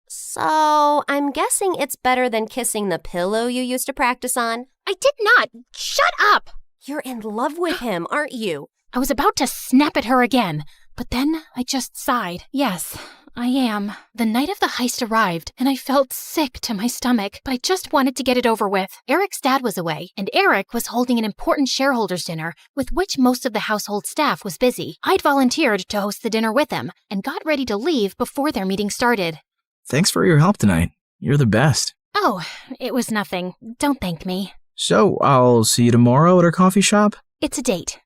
S23: So, I'm guessing it's better than kissing the pillow you used to practice on?
S5: I did not. Shut up!
S23: You're in love with him, aren't you?
S5: I was about to snap at her again, but then I just sighed. Yes, I am. The night of the heist arrived, and I felt sick to my stomach, but I just wanted to get it over with. Eric's dad was away, and Eric was holding an important shareholders' dinner, with which most of the household staff was busy. I'd volunteered to host the dinner with them, and got ready to leave before their meeting started.
S13: Thanks for your help tonight. You're the best.
S5: Oh, it was nothing. Don't thank me.
S13: So, I'll see you tomorrow at our coffee shop?
S5: It's a date.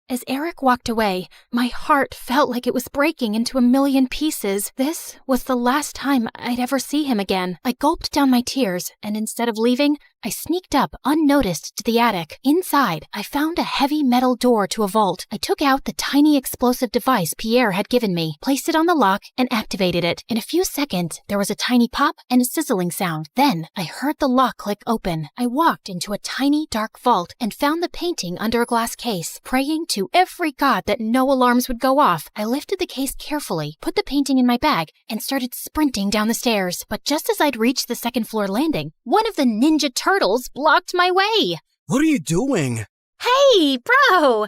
S5: As Eric walked away, my heart felt like it was breaking into a million pieces. This was the last time I'd ever see him again. I gulped down my tears, and instead of leaving, I sneaked up unnoticed to the attic. Inside, I found a heavy metal door to a vault. I took out the tiny explosive device Pierre had given me, placed it on the lock, and activated it. In a few seconds, there was a tiny pop and a sizzling sound. Then, I heard the lock click open. I walked into a tiny, dark vault and found the painting under a glass case. Praying to every god that no alarms would go off, I lifted the case carefully, put the painting in my bag, and started sprinting down the stairs. But just as I'd reached the second floor landing, one of the Ninja Turtles blocked my way.
S7: What are you doing?
S5: Hey, bro!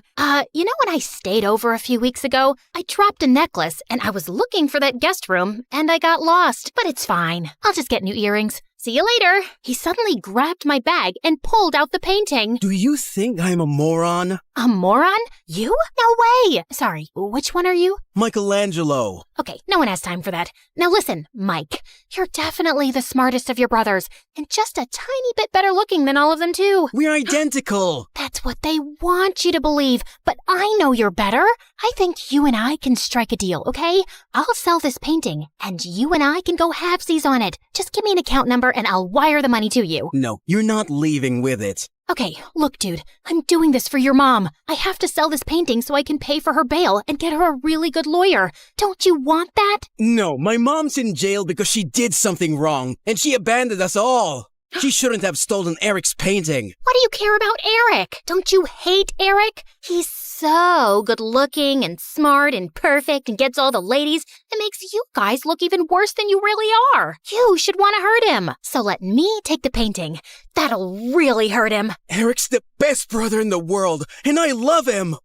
S5: You know when I stayed over a few weeks ago? I dropped a necklace, and I was looking for that guest room, and I got lost. But it's fine. I'll just get new earrings. See you later. He suddenly grabbed my bag and pulled out the painting.
S7: Do you think I'm a moron?
S5: A moron? You? No way! Sorry, which one are you?
S7: Michelangelo.
S5: Okay, no one has time for that. Now listen, Mike, you're definitely the smartest of your brothers, and just a tiny bit better looking than all of them too.
S7: We're identical.
S5: That's what they want you to believe, but I know you're better. I think you and I can strike a deal, okay? I'll sell this painting, and you and I can go halvesies on it. Just give me an account number and I'll wire the money to you.
S7: No, you're not leaving with it.
S5: Okay, look, dude, I'm doing this for your mom. I have to sell this painting so I can pay for her bail and get her a really good lawyer. Don't you want that?
S7: No, my mom's in jail because she did something wrong, and she abandoned us all. She shouldn't have stolen Eric's painting.
S5: What do you care about Eric? Don't you hate Eric? He's so good looking and smart and perfect and gets all the ladies. It makes you guys look even worse than you really are. You should want to hurt him. So let me take the painting. That'll really hurt him.
S7: Eric's the best brother in the world, and I love him.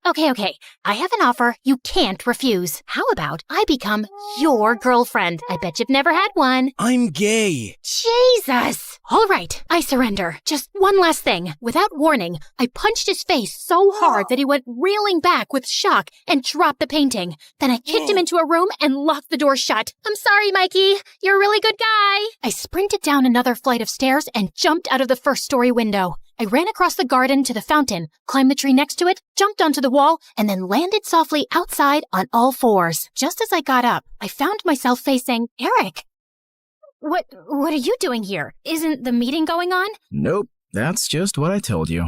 S5: Okay. I have an offer you can't refuse. How about I become your girlfriend? I bet you've never had one.
S7: I'm gay.
S5: Jesus! All right, I surrender. Just one last thing. Without warning, I punched his face so hard that he went reeling back with shock and dropped the painting. Then I kicked him into a room and locked the door shut. I'm sorry, Mikey. You're a really good guy. I sprinted down another flight of stairs and jumped out of the first-story window. I ran across the garden to the fountain, climbed the tree next to it, jumped onto the wall, and then landed softly outside on all fours. Just as I got up, I found myself facing Eric. What are you doing here? Isn't the meeting going on?
S13: Nope, that's just what I told you.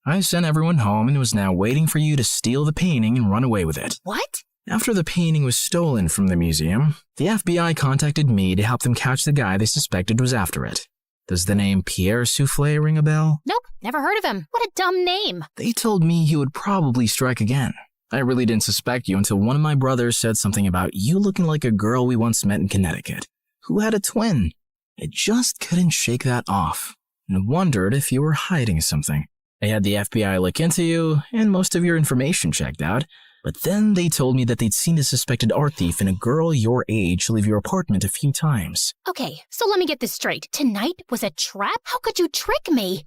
S13: I sent everyone home and was now waiting for you to steal the painting and run away with it.
S5: What?
S13: After the painting was stolen from the museum, the FBI contacted me to help them catch the guy they suspected was after it. Does the name Pierre Soufflé ring a bell?
S5: Nope, never heard of him. What a dumb name.
S13: They told me he would probably strike again. I really didn't suspect you until one of my brothers said something about you looking like a girl we once met in Connecticut, who had a twin. I just couldn't shake that off, and wondered if you were hiding something. I had the FBI look into you, and most of your information checked out, but then they told me that they'd seen a suspected art thief and a girl your age leave your apartment a few times.
S5: Okay, so let me get this straight. Tonight was a trap? How could you trick me?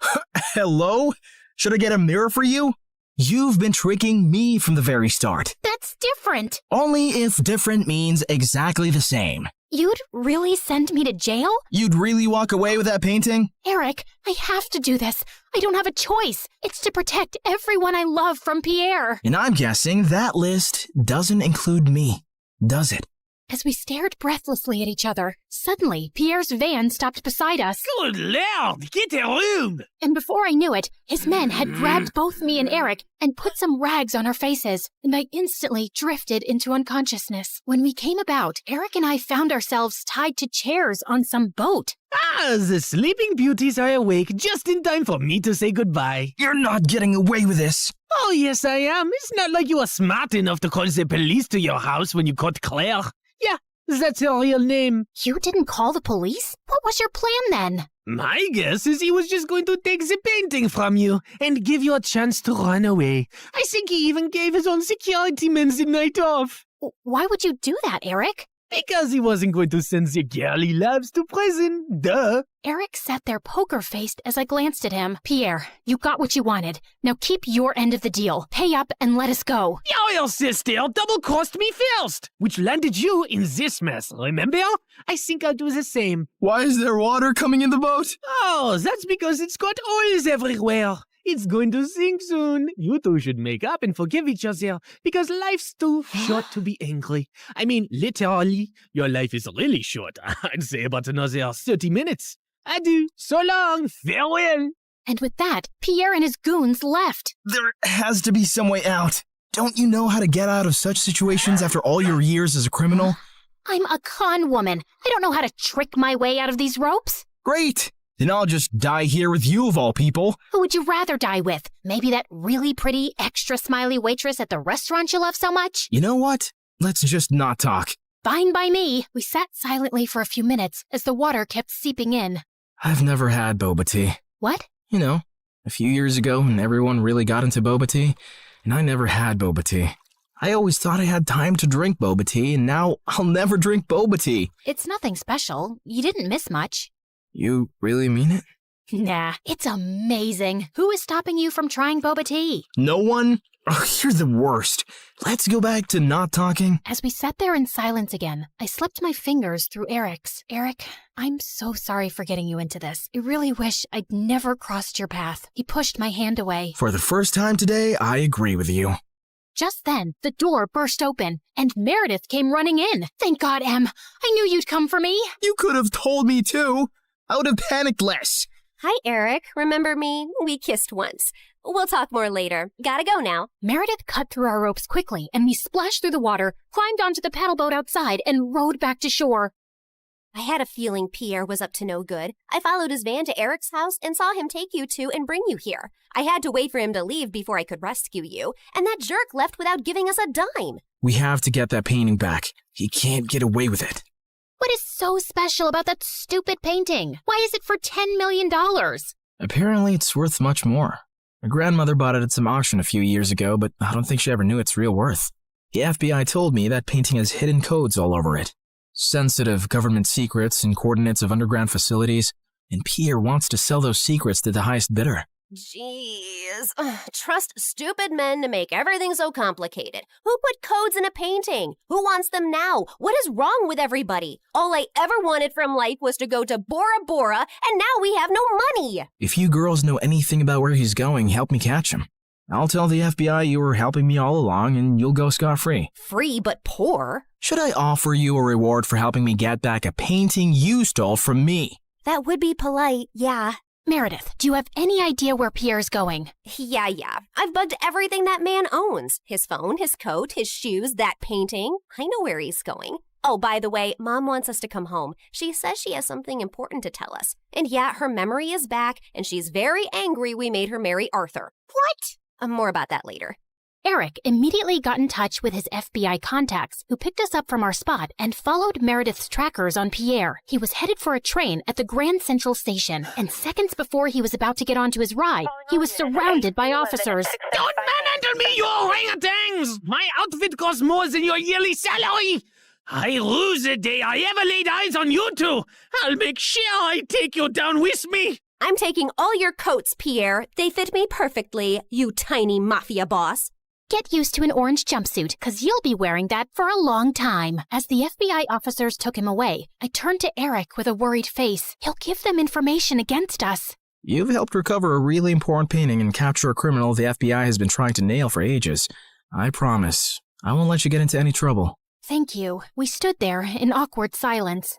S6: Hello? Should I get a mirror for you? You've been tricking me from the very start.
S5: That's different.
S6: Only if different means exactly the same.
S5: You'd really send me to jail?
S6: You'd really walk away with that painting?
S5: Eric, I have to do this. I don't have a choice. It's to protect everyone I love from Pierre.
S6: And I'm guessing that list doesn't include me, does it?
S5: As we stared breathlessly at each other, suddenly Pierre's van stopped beside us.
S17: Good Lord, get a room!
S5: And before I knew it, his men had grabbed both me and Eric and put some rags on our faces, and I instantly drifted into unconsciousness. When we came about, Eric and I found ourselves tied to chairs on some boat.
S17: Ah, the sleeping beauties are awake just in time for me to say goodbye.
S6: You're not getting away with this.
S17: Oh, yes, I am. It's not like you are smart enough to call the police to your house when you caught Claire. Yeah, that's her real name.
S5: You didn't call the police? What was your plan then?
S17: My guess is he was just going to take the painting from you and give you a chance to run away. I think he even gave his own security men the night off.
S5: Why would you do that, Eric?
S17: Because he wasn't going to send the girl he loves to prison. Duh.
S5: Eric sat there poker-faced as I glanced at him. Pierre, you got what you wanted. Now keep your end of the deal. Pay up and let us go.
S17: Your sister double-crossed me first, which landed you in this mess, remember? I think I'll do the same.
S6: Why is there water coming in the boat?
S17: Oh, that's because it's got oils everywhere. It's going to sink soon. You two should make up and forgive each other because life's too short to be angry. I mean, literally, your life is really short. I'd say about another 30 minutes. Adieu. So long. Farewell.
S5: And with that, Pierre and his goons left.
S6: There has to be some way out. Don't you know how to get out of such situations after all your years as a criminal?
S5: I'm a con woman. I don't know how to trick my way out of these ropes.
S6: Great. Then I'll just die here with you of all people.
S5: Who would you rather die with? Maybe that really pretty, extra smiley waitress at the restaurant you love so much?
S6: You know what? Let's just not talk.
S5: Fine by me. We sat silently for a few minutes as the water kept seeping in.
S13: I've never had boba tea.
S5: What?
S13: You know, a few years ago when everyone really got into boba tea, and I never had boba tea. I always thought I had time to drink boba tea, and now I'll never drink boba tea.
S5: It's nothing special. You didn't miss much.
S13: You really mean it?
S5: Nah, it's amazing. Who is stopping you from trying boba tea?
S6: No one? Oh, you're the worst. Let's go back to not talking.
S5: As we sat there in silence again, I slipped my fingers through Eric's. Eric, I'm so sorry for getting you into this. I really wish I'd never crossed your path. He pushed my hand away.
S6: For the first time today, I agree with you.
S5: Just then, the door burst open, and Meredith came running in. Thank God, Em. I knew you'd come for me.
S6: You could have told me too. I would have panicked less.
S23: Hi, Eric. Remember me? We kissed once. We'll talk more later. Gotta go now.
S5: Meredith cut through our ropes quickly, and we splashed through the water, climbed onto the paddle boat outside, and rowed back to shore.
S23: I had a feeling Pierre was up to no good. I followed his van to Eric's house and saw him take you two and bring you here. I had to wait for him to leave before I could rescue you, and that jerk left without giving us a dime.
S13: We have to get that painting back. He can't get away with it.
S5: What is so special about that stupid painting? Why is it for $10 million?
S13: Apparently, it's worth much more. My grandmother bought it at some auction a few years ago, but I don't think she ever knew its real worth. The FBI told me that painting has hidden codes all over it. Sensitive government secrets and coordinates of underground facilities, and Pierre wants to sell those secrets to the highest bidder.
S23: Jeez. Trust stupid men to make everything so complicated. Who put codes in a painting? Who wants them now? What is wrong with everybody? All I ever wanted from life was to go to Bora Bora, and now we have no money.
S13: If you girls know anything about where he's going, help me catch him. I'll tell the FBI you were helping me all along, and you'll go scot-free.
S23: Free but poor?
S13: Should I offer you a reward for helping me get back a painting you stole from me?
S23: That would be polite, yeah.
S5: Meredith, do you have any idea where Pierre's going?
S23: Yeah. I've bugged everything that man owns. His phone, his coat, his shoes, that painting. I know where he's going. Oh, by the way, Mom wants us to come home. She says she has something important to tell us. And yeah, her memory is back, and she's very angry we made her marry Arthur.
S15: What?
S23: More about that later.
S5: Eric immediately got in touch with his FBI contacts, who picked us up from our spot and followed Meredith's trackers on Pierre. He was headed for a train at the Grand Central Station, and seconds before he was about to get onto his ride, he was surrounded by officers.
S17: Don't manhandle me, you orangutans! My outfit costs more than your yearly salary! I lose the day I ever laid eyes on you two! I'll make sure I take you down with me!
S8: I'm taking all your coats, Pierre. They fit me perfectly, you tiny mafia boss.
S5: Get used to an orange jumpsuit, because you'll be wearing that for a long time. As the FBI officers took him away, I turned to Eric with a worried face. He'll give them information against us.
S13: You've helped recover a really important painting and capture a criminal the FBI has been trying to nail for ages. I promise, I won't let you get into any trouble.
S5: Thank you. We stood there in awkward silence.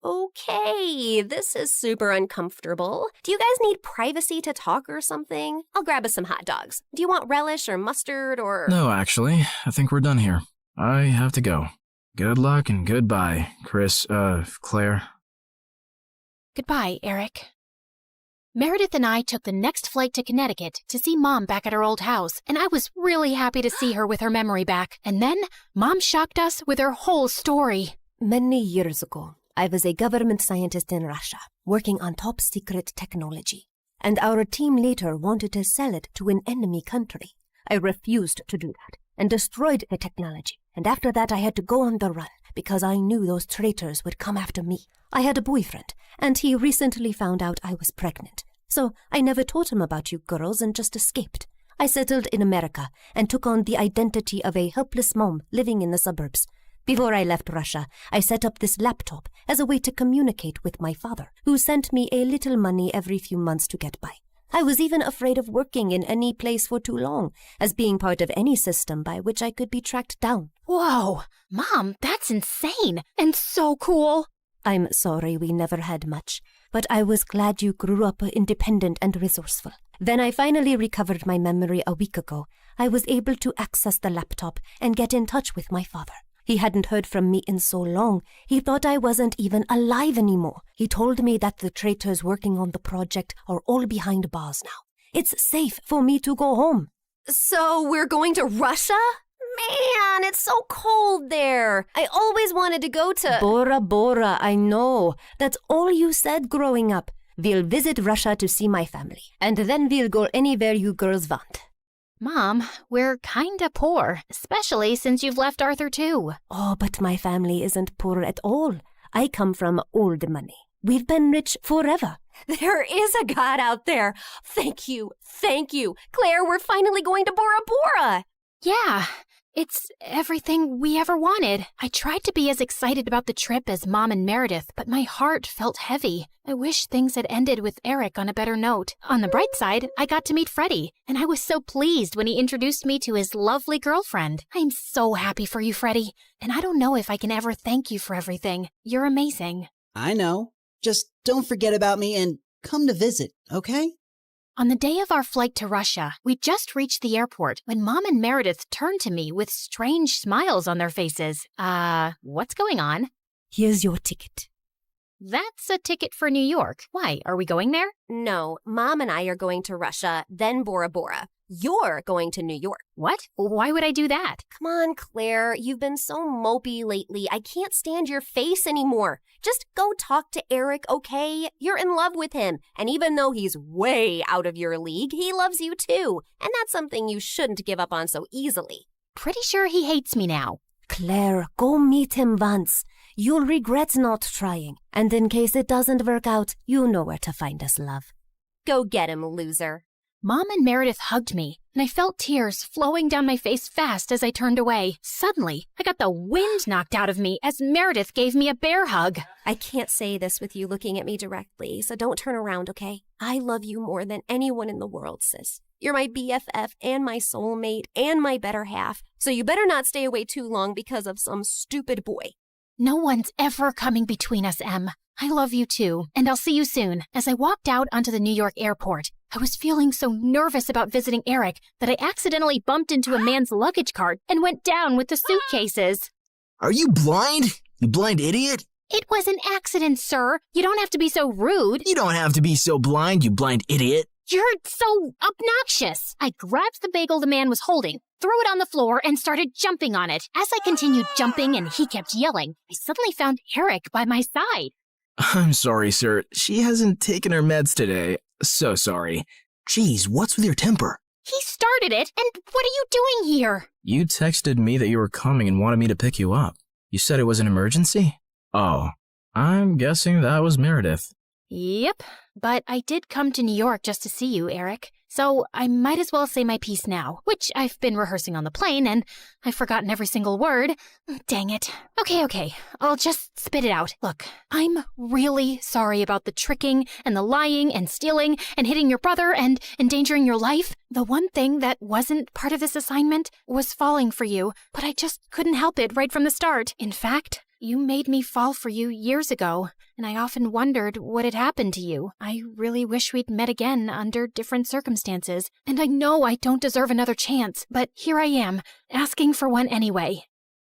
S8: Okay, this is super uncomfortable. Do you guys need privacy to talk or something? I'll grab us some hot dogs. Do you want relish or mustard or...
S13: No, actually, I think we're done here. I have to go. Good luck and goodbye, Claire.
S5: Goodbye, Eric. Meredith and I took the next flight to Connecticut to see Mom back at her old house, and I was really happy to see her with her memory back. And then, Mom shocked us with her whole story.
S11: Many years ago, I was a government scientist in Russia, working on top secret technology. And our team later wanted to sell it to an enemy country. I refused to do that and destroyed the technology. And after that, I had to go on the run because I knew those traitors would come after me. I had a boyfriend, and he recently found out I was pregnant. So I never told him about you girls and just escaped. I settled in America and took on the identity of a helpless mom living in the suburbs. Before I left Russia, I set up this laptop as a way to communicate with my father, who sent me a little money every few months to get by. I was even afraid of working in any place for too long, as being part of any system by which I could be tracked down.
S5: Whoa, Mom, that's insane and so cool.
S11: I'm sorry we never had much, but I was glad you grew up independent and resourceful. When I finally recovered my memory a week ago, I was able to access the laptop and get in touch with my father. He hadn't heard from me in so long, he thought I wasn't even alive anymore. He told me that the traitors working on the project are all behind bars now. It's safe for me to go home.
S8: So we're going to Russia? Man, it's so cold there. I always wanted to go to...
S11: Bora Bora, I know. That's all you said growing up. We'll visit Russia to see my family, and then we'll go anywhere you girls want.
S5: Mom, we're kinda poor, especially since you've left Arthur too.
S11: Oh, but my family isn't poor at all. I come from old money. We've been rich forever.
S8: There is a God out there. Thank you. Claire, we're finally going to Bora Bora.
S5: Yeah, it's everything we ever wanted. I tried to be as excited about the trip as Mom and Meredith, but my heart felt heavy. I wish things had ended with Eric on a better note. On the bright side, I got to meet Freddie, and I was so pleased when he introduced me to his lovely girlfriend. I'm so happy for you, Freddie, and I don't know if I can ever thank you for everything. You're amazing.
S19: I know. Just don't forget about me and come to visit, okay?
S5: On the day of our flight to Russia, we just reached the airport when Mom and Meredith turned to me with strange smiles on their faces. What's going on?
S11: Here's your ticket.
S5: That's a ticket for New York. Why, are we going there?
S8: No, Mom and I are going to Russia, then Bora Bora. You're going to New York.
S5: What? Why would I do that?
S8: Come on, Claire. You've been so mopey lately. I can't stand your face anymore. Just go talk to Eric, okay? You're in love with him. And even though he's way out of your league, he loves you too. And that's something you shouldn't give up on so easily.
S5: Pretty sure he hates me now.
S11: Claire, go meet him once. You'll regret not trying. And in case it doesn't work out, you know where to find us, love.
S8: Go get him, loser.
S5: Mom and Meredith hugged me, and I felt tears flowing down my face fast as I turned away. Suddenly, I got the wind knocked out of me as Meredith gave me a bear hug.
S8: I can't say this with you looking at me directly, so don't turn around, okay? I love you more than anyone in the world, sis. You're my BFF and my soulmate and my better half, so you better not stay away too long because of some stupid boy.
S5: No one's ever coming between us, Em. I love you too, and I'll see you soon. As I walked out onto the New York airport, I was feeling so nervous about visiting Eric that I accidentally bumped into a man's luggage cart and went down with the suitcases.
S13: Are you blind? You blind idiot?
S5: It was an accident, sir. You don't have to be so rude.
S13: You don't have to be so blind, you blind idiot.
S5: You're so obnoxious. I grabbed the bagel the man was holding, threw it on the floor, and started jumping on it. As I continued jumping and he kept yelling, I suddenly found Eric by my side.
S13: I'm sorry, sir. She hasn't taken her meds today. So sorry. Jeez, what's with your temper?
S5: He started it, and what are you doing here?
S13: You texted me that you were coming and wanted me to pick you up. You said it was an emergency? Oh, I'm guessing that was Meredith.
S5: Yep, but I did come to New York just to see you, Eric. So I might as well say my piece now, which I've been rehearsing on the plane, and I've forgotten every single word. Dang it. Okay, I'll just spit it out. Look, I'm really sorry about the tricking and the lying and stealing and hitting your brother and endangering your life. The one thing that wasn't part of this assignment was falling for you, but I just couldn't help it right from the start. In fact, you made me fall for you years ago, and I often wondered what had happened to you. I really wish we'd met again under different circumstances, and I know I don't deserve another chance, but here I am, asking for one anyway.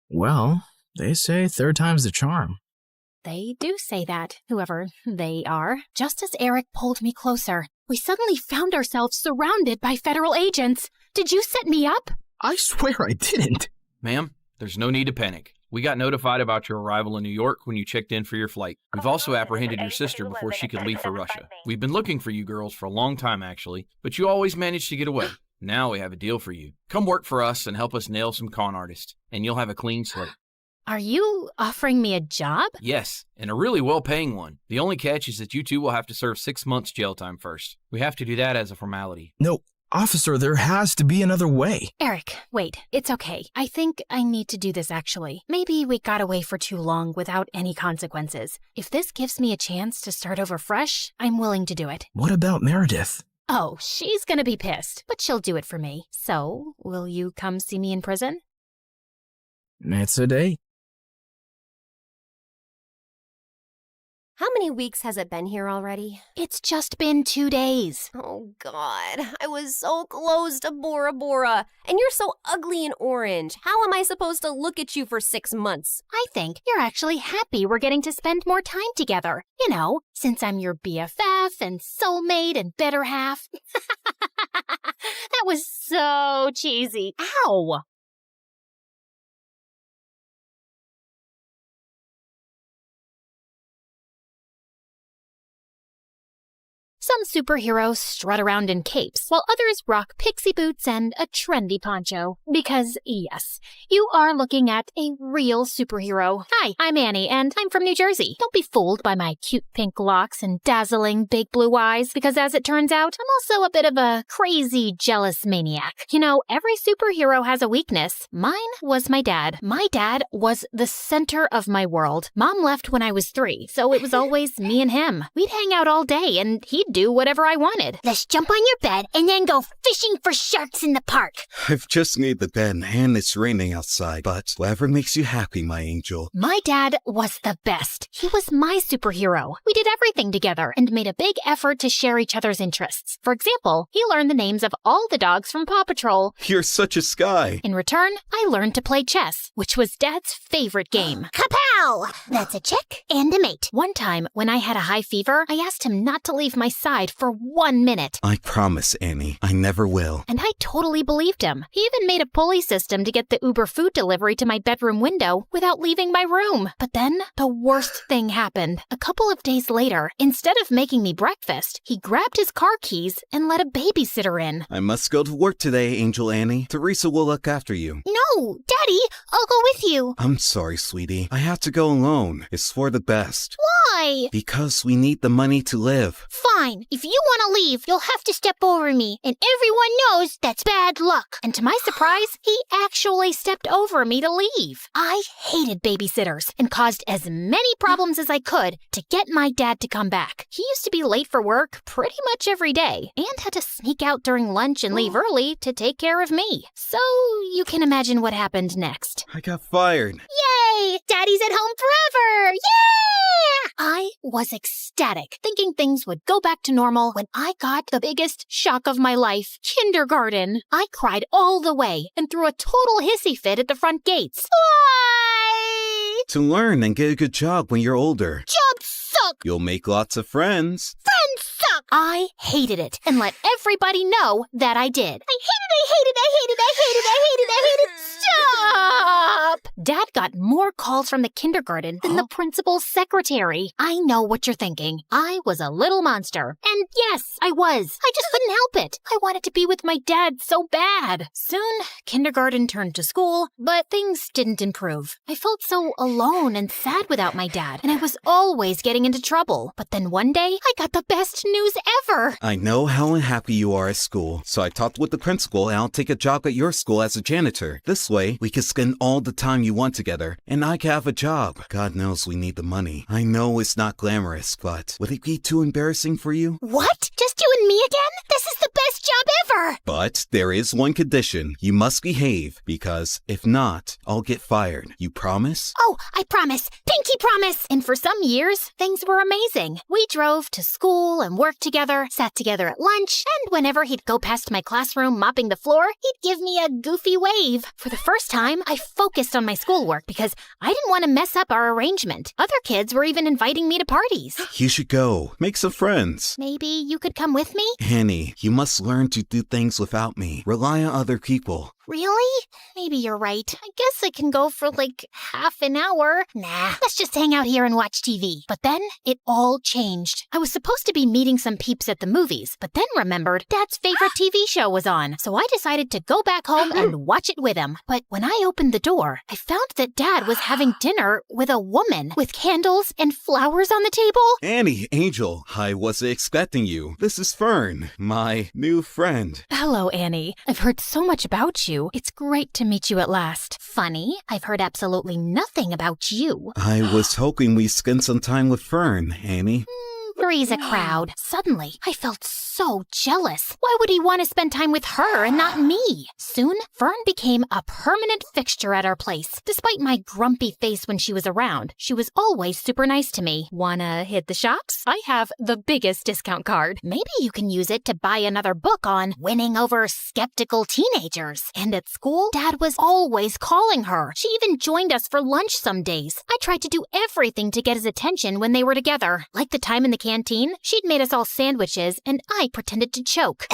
S13: Well, they say third time's the charm.
S5: They do say that, whoever they are. Just as Eric pulled me closer, we suddenly found ourselves surrounded by federal agents. Did you set me up?
S13: I swear I didn't.
S14: Ma'am, there's no need to panic. We got notified about your arrival in New York when you checked in for your flight. We've also apprehended your sister before she could leave for Russia. We've been looking for you girls for a long time, actually, but you always managed to get away. Now we have a deal for you. Come work for us and help us nail some con artists, and you'll have a clean slate.
S5: Are you offering me a job?
S14: Yes, and a really well-paying one. The only catch is that you two will have to serve 6 months jail time first. We have to do that as a formality.
S13: No, officer, there has to be another way.
S5: Eric, wait, it's okay. I think I need to do this actually. Maybe we got away for too long without any consequences. If this gives me a chance to start over fresh, I'm willing to do it.
S13: What about Meredith?
S5: Oh, she's gonna be pissed, but she'll do it for me. So, will you come see me in prison?
S13: It's a date.
S23: How many weeks has it been here already?
S5: It's just been 2 days.
S23: Oh, God. I was so close to Bora Bora. And you're so ugly and orange. How am I supposed to look at you for 6 months?
S5: I think you're actually happy we're getting to spend more time together. You know, since I'm your BFF and soulmate and better half. That was so cheesy. Ow! Some superheroes strut around in capes, while others rock pixie boots and a trendy poncho. Because, yes, you are looking at a real superhero. Hi, I'm Annie, and I'm from New Jersey. Don't be fooled by my cute pink locks and dazzling big blue eyes, because as it turns out, I'm also a bit of a crazy, jealous maniac. You know, every superhero has a weakness. Mine was my dad. My dad was the center of my world. Mom left when I was 3, so it was always me and him. We'd hang out all day, and he'd do whatever I wanted.
S15: Let's jump on your bed and then go fishing for sharks in the park.
S20: I've just made the bed and it's raining outside, but whatever makes you happy, my angel.
S5: My dad was the best. He was my superhero. We did everything together and made a big effort to share each other's interests. For example, he learned the names of all the dogs from Paw Patrol.
S20: You're such a sky.
S5: In return, I learned to play chess, which was Dad's favorite game.
S15: Kapow! That's a chick and a mate.
S5: One time, when I had a high fever, I asked him not to leave my side for 1 minute.
S20: I promise, Annie, I never will.
S5: And I totally believed him. He even made a pulley system to get the Uber food delivery to my bedroom window without leaving my room. But then, the worst thing happened. A couple of days later, instead of making me breakfast, he grabbed his car keys and let a babysitter in.
S20: I must go to work today, Angel Annie. Teresa will look after you.
S15: No, Daddy, I'll go with you.
S20: I'm sorry, sweetie. I have to go alone. It's for the best.
S15: Why?
S20: Because we need the money to live.
S15: Fine. If you want to leave, you'll have to step over me, and everyone knows that's bad luck.
S5: And to my surprise, he actually stepped over me to leave. I hated babysitters and caused as many problems as I could to get my dad to come back. He used to be late for work pretty much every day and had to sneak out during lunch and leave early to take care of me. So you can imagine what happened next.
S20: I got fired.
S15: Yay! Daddy's at home forever! Yeah!
S5: I was ecstatic, thinking things would go back to normal when I got the biggest shock of my life, kindergarten. I cried all the way and threw a total hissy fit at the front gates.
S15: Why?
S20: To learn and get a good job when you're older.
S15: Jobs suck!
S20: You'll make lots of friends.
S15: Friends suck!
S5: I hated it and let everybody know that I did.
S15: I hate it. Stop!
S5: Dad got more calls from the kindergarten than the principal's secretary. I know what you're thinking. I was a little monster. And yes, I was. I just couldn't help it. I wanted to be with my dad so bad. Soon, kindergarten turned to school, but things didn't improve. I felt so alone and sad without my dad, and I was always getting into trouble. But then one day, I got the best news ever.
S20: I know how unhappy you are at school, so I talked with the principal and I'll take a job at your school as a janitor. This way, we can spend all the time you want together, and I can have a job. God knows we need the money. I know it's not glamorous, but would it be too embarrassing for you?
S15: What? Just you and me again? This is the best job ever!
S20: But there is one condition. You must behave, because if not, I'll get fired. You promise?
S5: Oh, I promise. Pinky promise. And for some years, things were amazing. We drove to school and worked together, sat together at lunch, and whenever he'd go past my classroom mopping the floor, he'd give me a goofy wave. For the first time, I focused on my schoolwork because I didn't want to mess up our arrangement. Other kids were even inviting me to parties.
S20: You should go. Make some friends.
S5: Maybe you could come with me?
S20: Annie, you must learn to do things without me. Rely on other people.
S5: Really? Maybe you're right. I guess I can go for like half an hour. Nah, let's just hang out here and watch TV. But then it all changed. I was supposed to be meeting some peeps at the movies, but then remembered Dad's favorite TV show was on. So I decided to go back home and watch it with him. But when I opened the door, I found that Dad was having dinner with a woman with candles and flowers on the table.
S20: Annie, Angel, I wasn't expecting you. This is Fern, my new friend.
S5: Hello, Annie. I've heard so much about you. It's great to meet you at last. Funny, I've heard absolutely nothing about you.
S20: I was hoping we'd spend some time with Fern, Annie.
S5: Three's a crowd. Suddenly, I felt so jealous. Why would he want to spend time with her and not me? Soon, Fern became a permanent fixture at our place. Despite my grumpy face when she was around, she was always super nice to me. Wanna hit the shops? I have the biggest discount card. Maybe you can use it to buy another book on winning over skeptical teenagers. And at school, Dad was always calling her. She even joined us for lunch some days. I tried to do everything to get his attention when they were together. Like the time in the canteen, she'd made us all sandwiches, and I pretended to choke.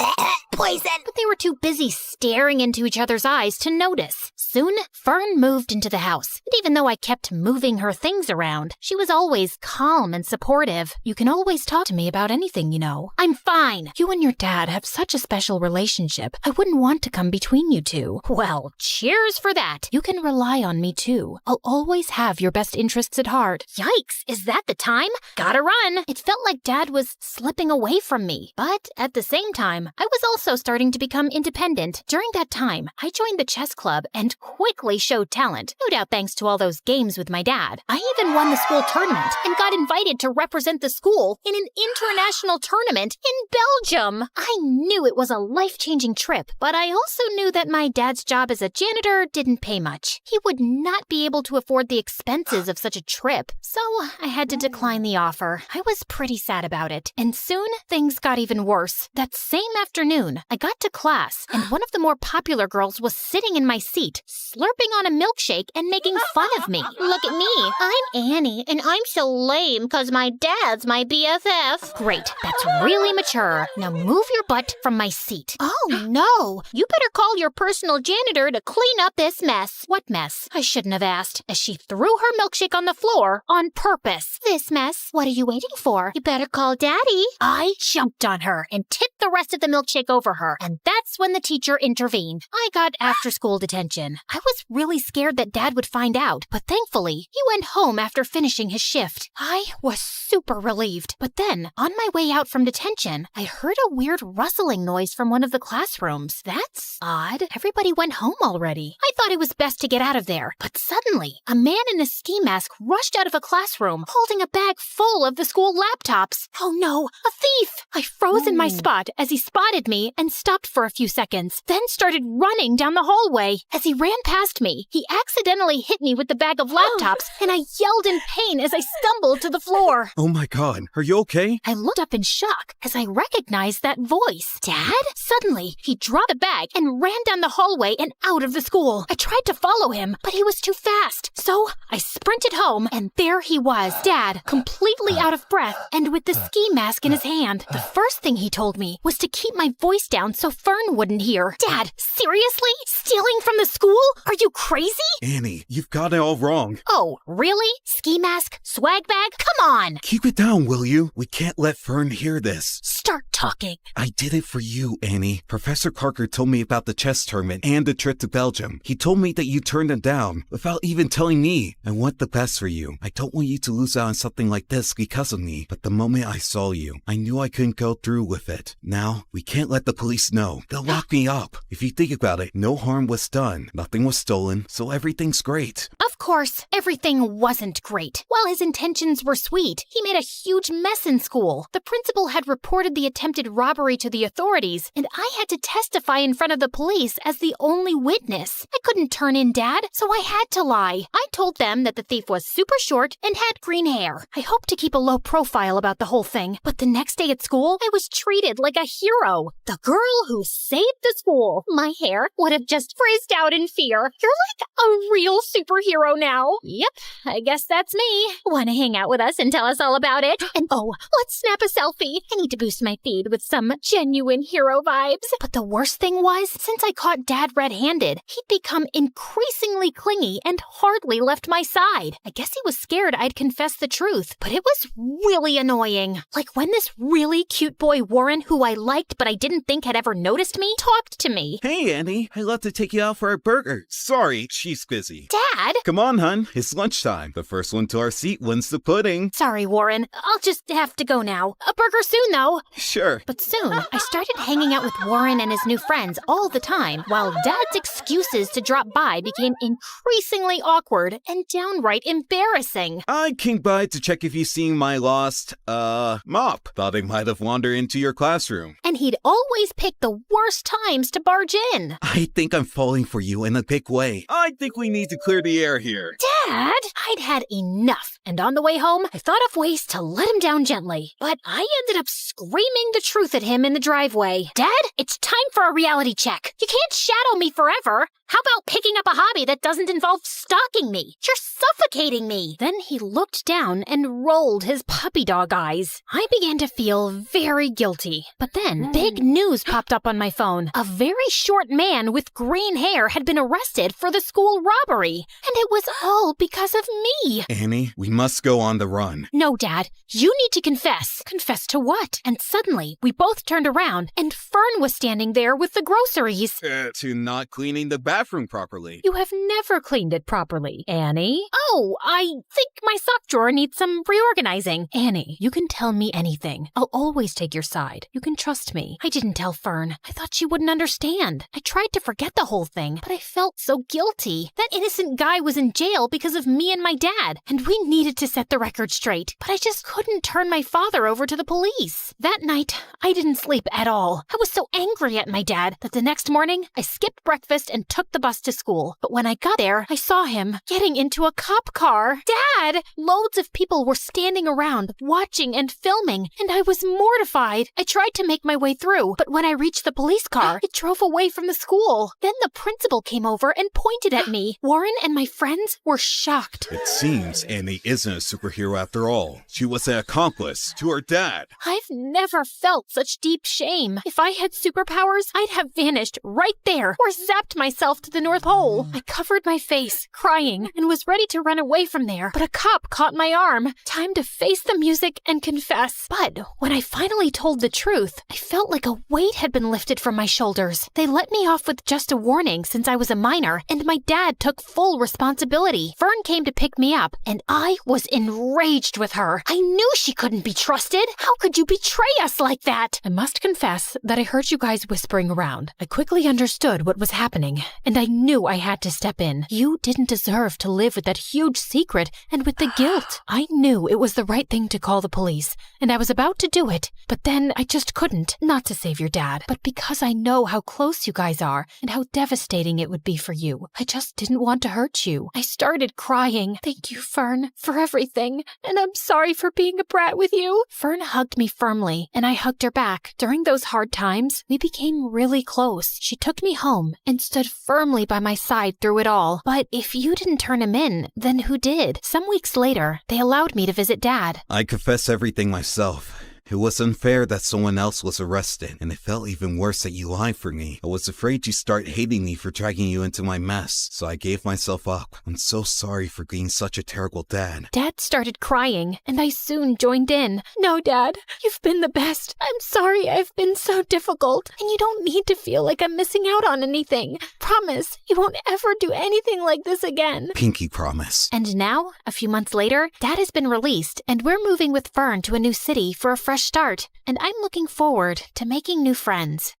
S15: Poison!
S5: But they were too busy staring into each other's eyes to notice. Soon, Fern moved into the house. And even though I kept moving her things around, she was always calm and supportive. You can always talk to me about anything, you know. I'm fine. You and your dad have such a special relationship. I wouldn't want to come between you two. Well, cheers for that. You can rely on me too. I'll always have your best interests at heart. Yikes, is that the time? Gotta run. It felt like Dad was slipping away from me. But at the same time, I was also starting to become independent. During that time, I joined the chess club and quickly showed talent, no doubt thanks to all those games with my dad. I even won the school tournament and got invited to represent the school in an international tournament in Belgium. I knew it was a life-changing trip, but I also knew that my dad's job as a janitor didn't pay much. He would not be able to afford the expenses of such a trip, so I had to decline the offer. I was pretty sad about it, and soon things got even worse. That same afternoon, I got to class, and one of the more popular girls was sitting in my seat, slurping on a milkshake and making fun of me.
S15: Look at me. I'm Annie, and I'm so lame because my dad's my BFF.
S5: Great, that's really mature. Now move your butt from my seat.
S15: Oh no, you better call your personal janitor to clean up this mess.
S5: What mess? I shouldn't have asked, as she threw her milkshake on the floor on purpose.
S15: This mess. What are you waiting for? You better call Daddy.
S5: I jumped on her and tipped the rest of the milkshake over her, and that's when the teacher intervened. I got after-school detention. I was really scared that Dad would find out, but thankfully, he went home after finishing his shift. I was super relieved. But then, on my way out from detention, I heard a weird rustling noise from one of the classrooms. That's odd. Everybody went home already. I thought it was best to get out of there, but suddenly, a man in a ski mask rushed out of a classroom, holding a bag full of the school laptops. Oh no, a thief! I froze in my spot as he spotted me and stopped for a few seconds, then started running down the hallway. As he ran past me, he accidentally hit me with the bag of laptops, and I yelled in pain as I stumbled to the floor.
S20: Oh my God, are you okay?
S5: I looked up in shock as I recognized that voice. Dad? Suddenly, he dropped the bag and ran down the hallway and out of the school. I tried to follow him, but he was too fast. So I sprinted home, and there he was, Dad, completely out of breath and with the ski mask in his hand. The first thing he told me was to keep my voice down so Fern wouldn't hear. Dad, seriously? Stealing from the school? Are you crazy?
S20: Annie, you've got it all wrong.
S5: Oh, really? Ski mask? Swag bag? Come on!
S20: Keep it down, will you? We can't let Fern hear this.
S5: Start talking.
S20: I did it for you, Annie. Professor Parker told me about the chess tournament and the trip to Belgium. He told me that you turned him down without even telling me. I want the best for you. I don't want you to lose out on something like this because of me. But the moment I saw you, I knew I couldn't go through with it. Now, we can't let the police know. They'll lock me up. If you think about it, no harm was done. Nothing was stolen, so everything's great.
S5: Of course, everything wasn't great. While his intentions were sweet, he made a huge mess in school. The principal had reported the attempted robbery to the authorities, and I had to testify in front of the police as the only witness. I couldn't turn in Dad, so I had to lie. I told them that the thief was super short and had green hair. I hoped to keep a low profile about the whole thing, but the next day at school, I was treated like a hero. The girl who saved the school. My hair would have just frizzed out in fear. You're like a real superhero now. Yep, I guess that's me. Want to hang out with us and tell us all about it? And oh, let's snap a selfie. I need to boost my feed with some genuine hero vibes. But the worst thing was, since I caught Dad red-handed, he'd become increasingly clingy and hardly left my side. I guess he was scared I'd confess the truth, but it was really annoying. Like when this really cute boy Warren, who I liked but I didn't think had ever noticed me, talked to me.
S20: Hey, Annie. I'd love to take you out for a burger. Sorry, she's busy.
S5: Dad?
S20: Come on, hun. It's lunchtime. The first one to our seat wins the pudding.
S5: Sorry, Warren. I'll just have to go now. A burger soon, though.
S20: Sure.
S5: But soon, I started hanging out with Warren and his new friends all the time, while Dad's excuses to drop by became increasingly awkward and downright embarrassing.
S20: I came by to check if you've seen my lost, mop. Thought it might have wandered into your classroom.
S5: And he'd always pick the worst times to barge in.
S20: I think I'm falling for you in a big way. I think we need to clear the air here.
S5: Dad! I'd had enough, and on the way home, I thought of ways to let him down gently. But I ended up screaming the truth at him in the driveway. Dad, it's time for a reality check. You can't shadow me forever. How about picking up a hobby that doesn't involve stalking me? You're suffocating me. Then he looked down and rolled his puppy dog eyes. I began to feel very guilty. But then, big news popped up on my phone. A very short man with green hair had been arrested for the school robbery. And it was all because of me.
S20: Annie, we must go on the run.
S5: No, Dad. You need to confess. Confess to what? And suddenly, we both turned around, and Fern was standing there with the groceries.
S20: To not cleaning the bathroom properly.
S5: You have never cleaned it properly, Annie. Oh, I think my sock drawer needs some reorganizing. Annie, you can tell me anything. I'll always take your side. You can trust me. I didn't tell Fern. I thought she wouldn't understand. I tried to forget the whole thing, but I felt so guilty. That innocent guy was in jail because of me and my dad, and we needed to set the record straight. But I just couldn't turn my father over to the police. That night, I didn't sleep at all. I was so angry at my dad that the next morning, I skipped breakfast and took the bus to school. But when I got there, I saw him getting into a cop car. Dad! Loads of people were standing around, watching and filming, and I was mortified. I tried to make my way through, but when I reached the police car, it drove away from the school. Then the principal came over and pointed at me. Warren and my friends were shocked.
S20: It seems Annie isn't a superhero after all. She was an accomplice to her dad.
S5: I've never felt such deep shame. If I had superpowers, I'd have vanished right there or zapped myself to the North Pole. I covered my face, crying, and was ready to run away from there, but a cop caught my arm. Time to face the music and confess. But when I finally told the truth, I felt like a weight had been lifted from my shoulders. They let me off with just a warning since I was a minor, and my dad took full responsibility. Fern came to pick me up, and I was enraged with her. I knew she couldn't be trusted. How could you betray us like that? I must confess that I heard you guys whispering around. I quickly understood what was happening, and I knew I had to step in. You didn't deserve to live with that huge secret and with the guilt. I knew it was the right thing to call the police, and I was about to do it, but then I just couldn't. Not to save your dad, but because I know how close you guys are and how devastating it would be for you. I just didn't want to hurt you. I started started crying. Thank you, Fern, for everything. And I'm sorry for being a brat with you. Fern hugged me firmly, and I hugged her back. During those hard times, we became really close. She took me home and stood firmly by my side through it all. But if you didn't turn him in, then who did? Some weeks later, they allowed me to visit Dad.
S20: I confess everything myself. It was unfair that someone else was arrested, and it felt even worse that you lied for me. I was afraid you'd start hating me for dragging you into my mess, so I gave myself up. I'm so sorry for being such a terrible dad.
S5: Dad started crying, and I soon joined in. No, Dad, you've been the best. I'm sorry I've been so difficult, and you don't need to feel like I'm missing out on anything. Promise, you won't ever do anything like this again.
S20: Pinky promise.
S5: And now, a few months later, Dad has been released, and we're moving with Fern to a new city for a fresh start, and I'm looking forward to making new friends.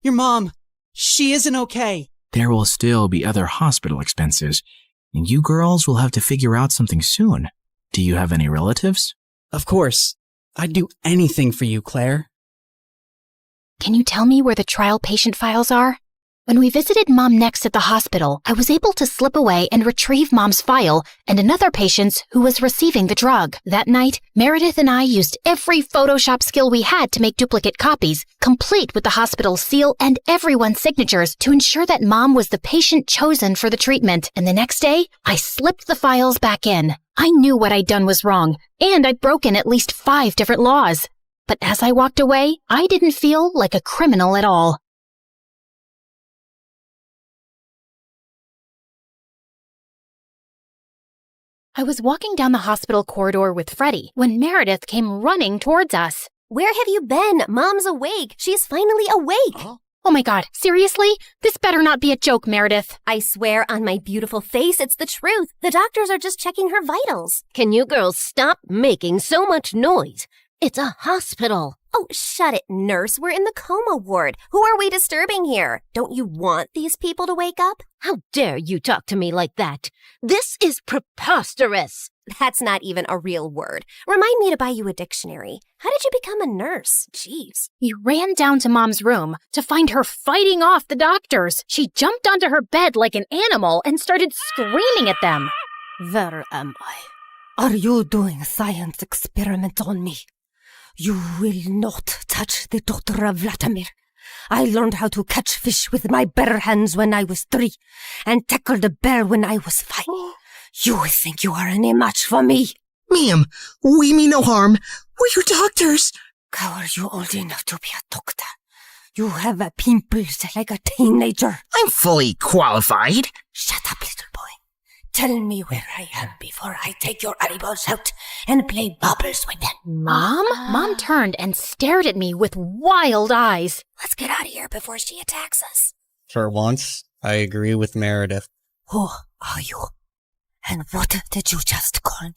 S19: Your mom, she isn't okay.
S13: There will still be other hospital expenses, and you girls will have to figure out something soon. Do you have any relatives?
S19: Of course. I'd do anything for you, Claire.
S5: Can you tell me where the trial patient files are? When we visited Mom next at the hospital, I was able to slip away and retrieve Mom's file and another patient's who was receiving the drug. That night, Meredith and I used every Photoshop skill we had to make duplicate copies, complete with the hospital's seal and everyone's signatures to ensure that Mom was the patient chosen for the treatment. And the next day, I slipped the files back in. I knew what I'd done was wrong, and I'd broken at least 5 different laws. But as I walked away, I didn't feel like a criminal at all. I was walking down the hospital corridor with Freddie when Meredith came running towards us.
S23: Where have you been? Mom's awake. She's finally awake.
S5: Oh my God, seriously? This better not be a joke, Meredith.
S23: I swear on my beautiful face, it's the truth. The doctors are just checking her vitals.
S9: Can you girls stop making so much noise? It's a hospital.
S23: Oh, shut it, nurse. We're in the coma ward. Who are we disturbing here? Don't you want these people to wake up?
S9: How dare you talk to me like that? This is preposterous.
S23: That's not even a real word. Remind me to buy you a dictionary. How did you become a nurse? Jeez.
S5: You ran down to Mom's room to find her fighting off the doctors. She jumped onto her bed like an animal and started screaming at them.
S11: Where am I? Are you doing a science experiment on me? You will not touch the Dr. Vladimir. I learned how to catch fish with my bare hands when I was 3 and tackled a bear when I was 5. You think you are any match for me?
S12: Ma'am, we mean no harm. We're your doctors.
S11: How are you old enough to be a doctor? You have a pimples like a teenager.
S12: I'm fully qualified.
S11: Shut up, little boy. Tell me where I am before I take your eyeballs out and play bubbles with them.
S5: Mom? Mom turned and stared at me with wild eyes.
S23: Let's get out of here before she attacks us.
S19: For once, I agree with Meredith.
S11: Who are you? And what did you just call me?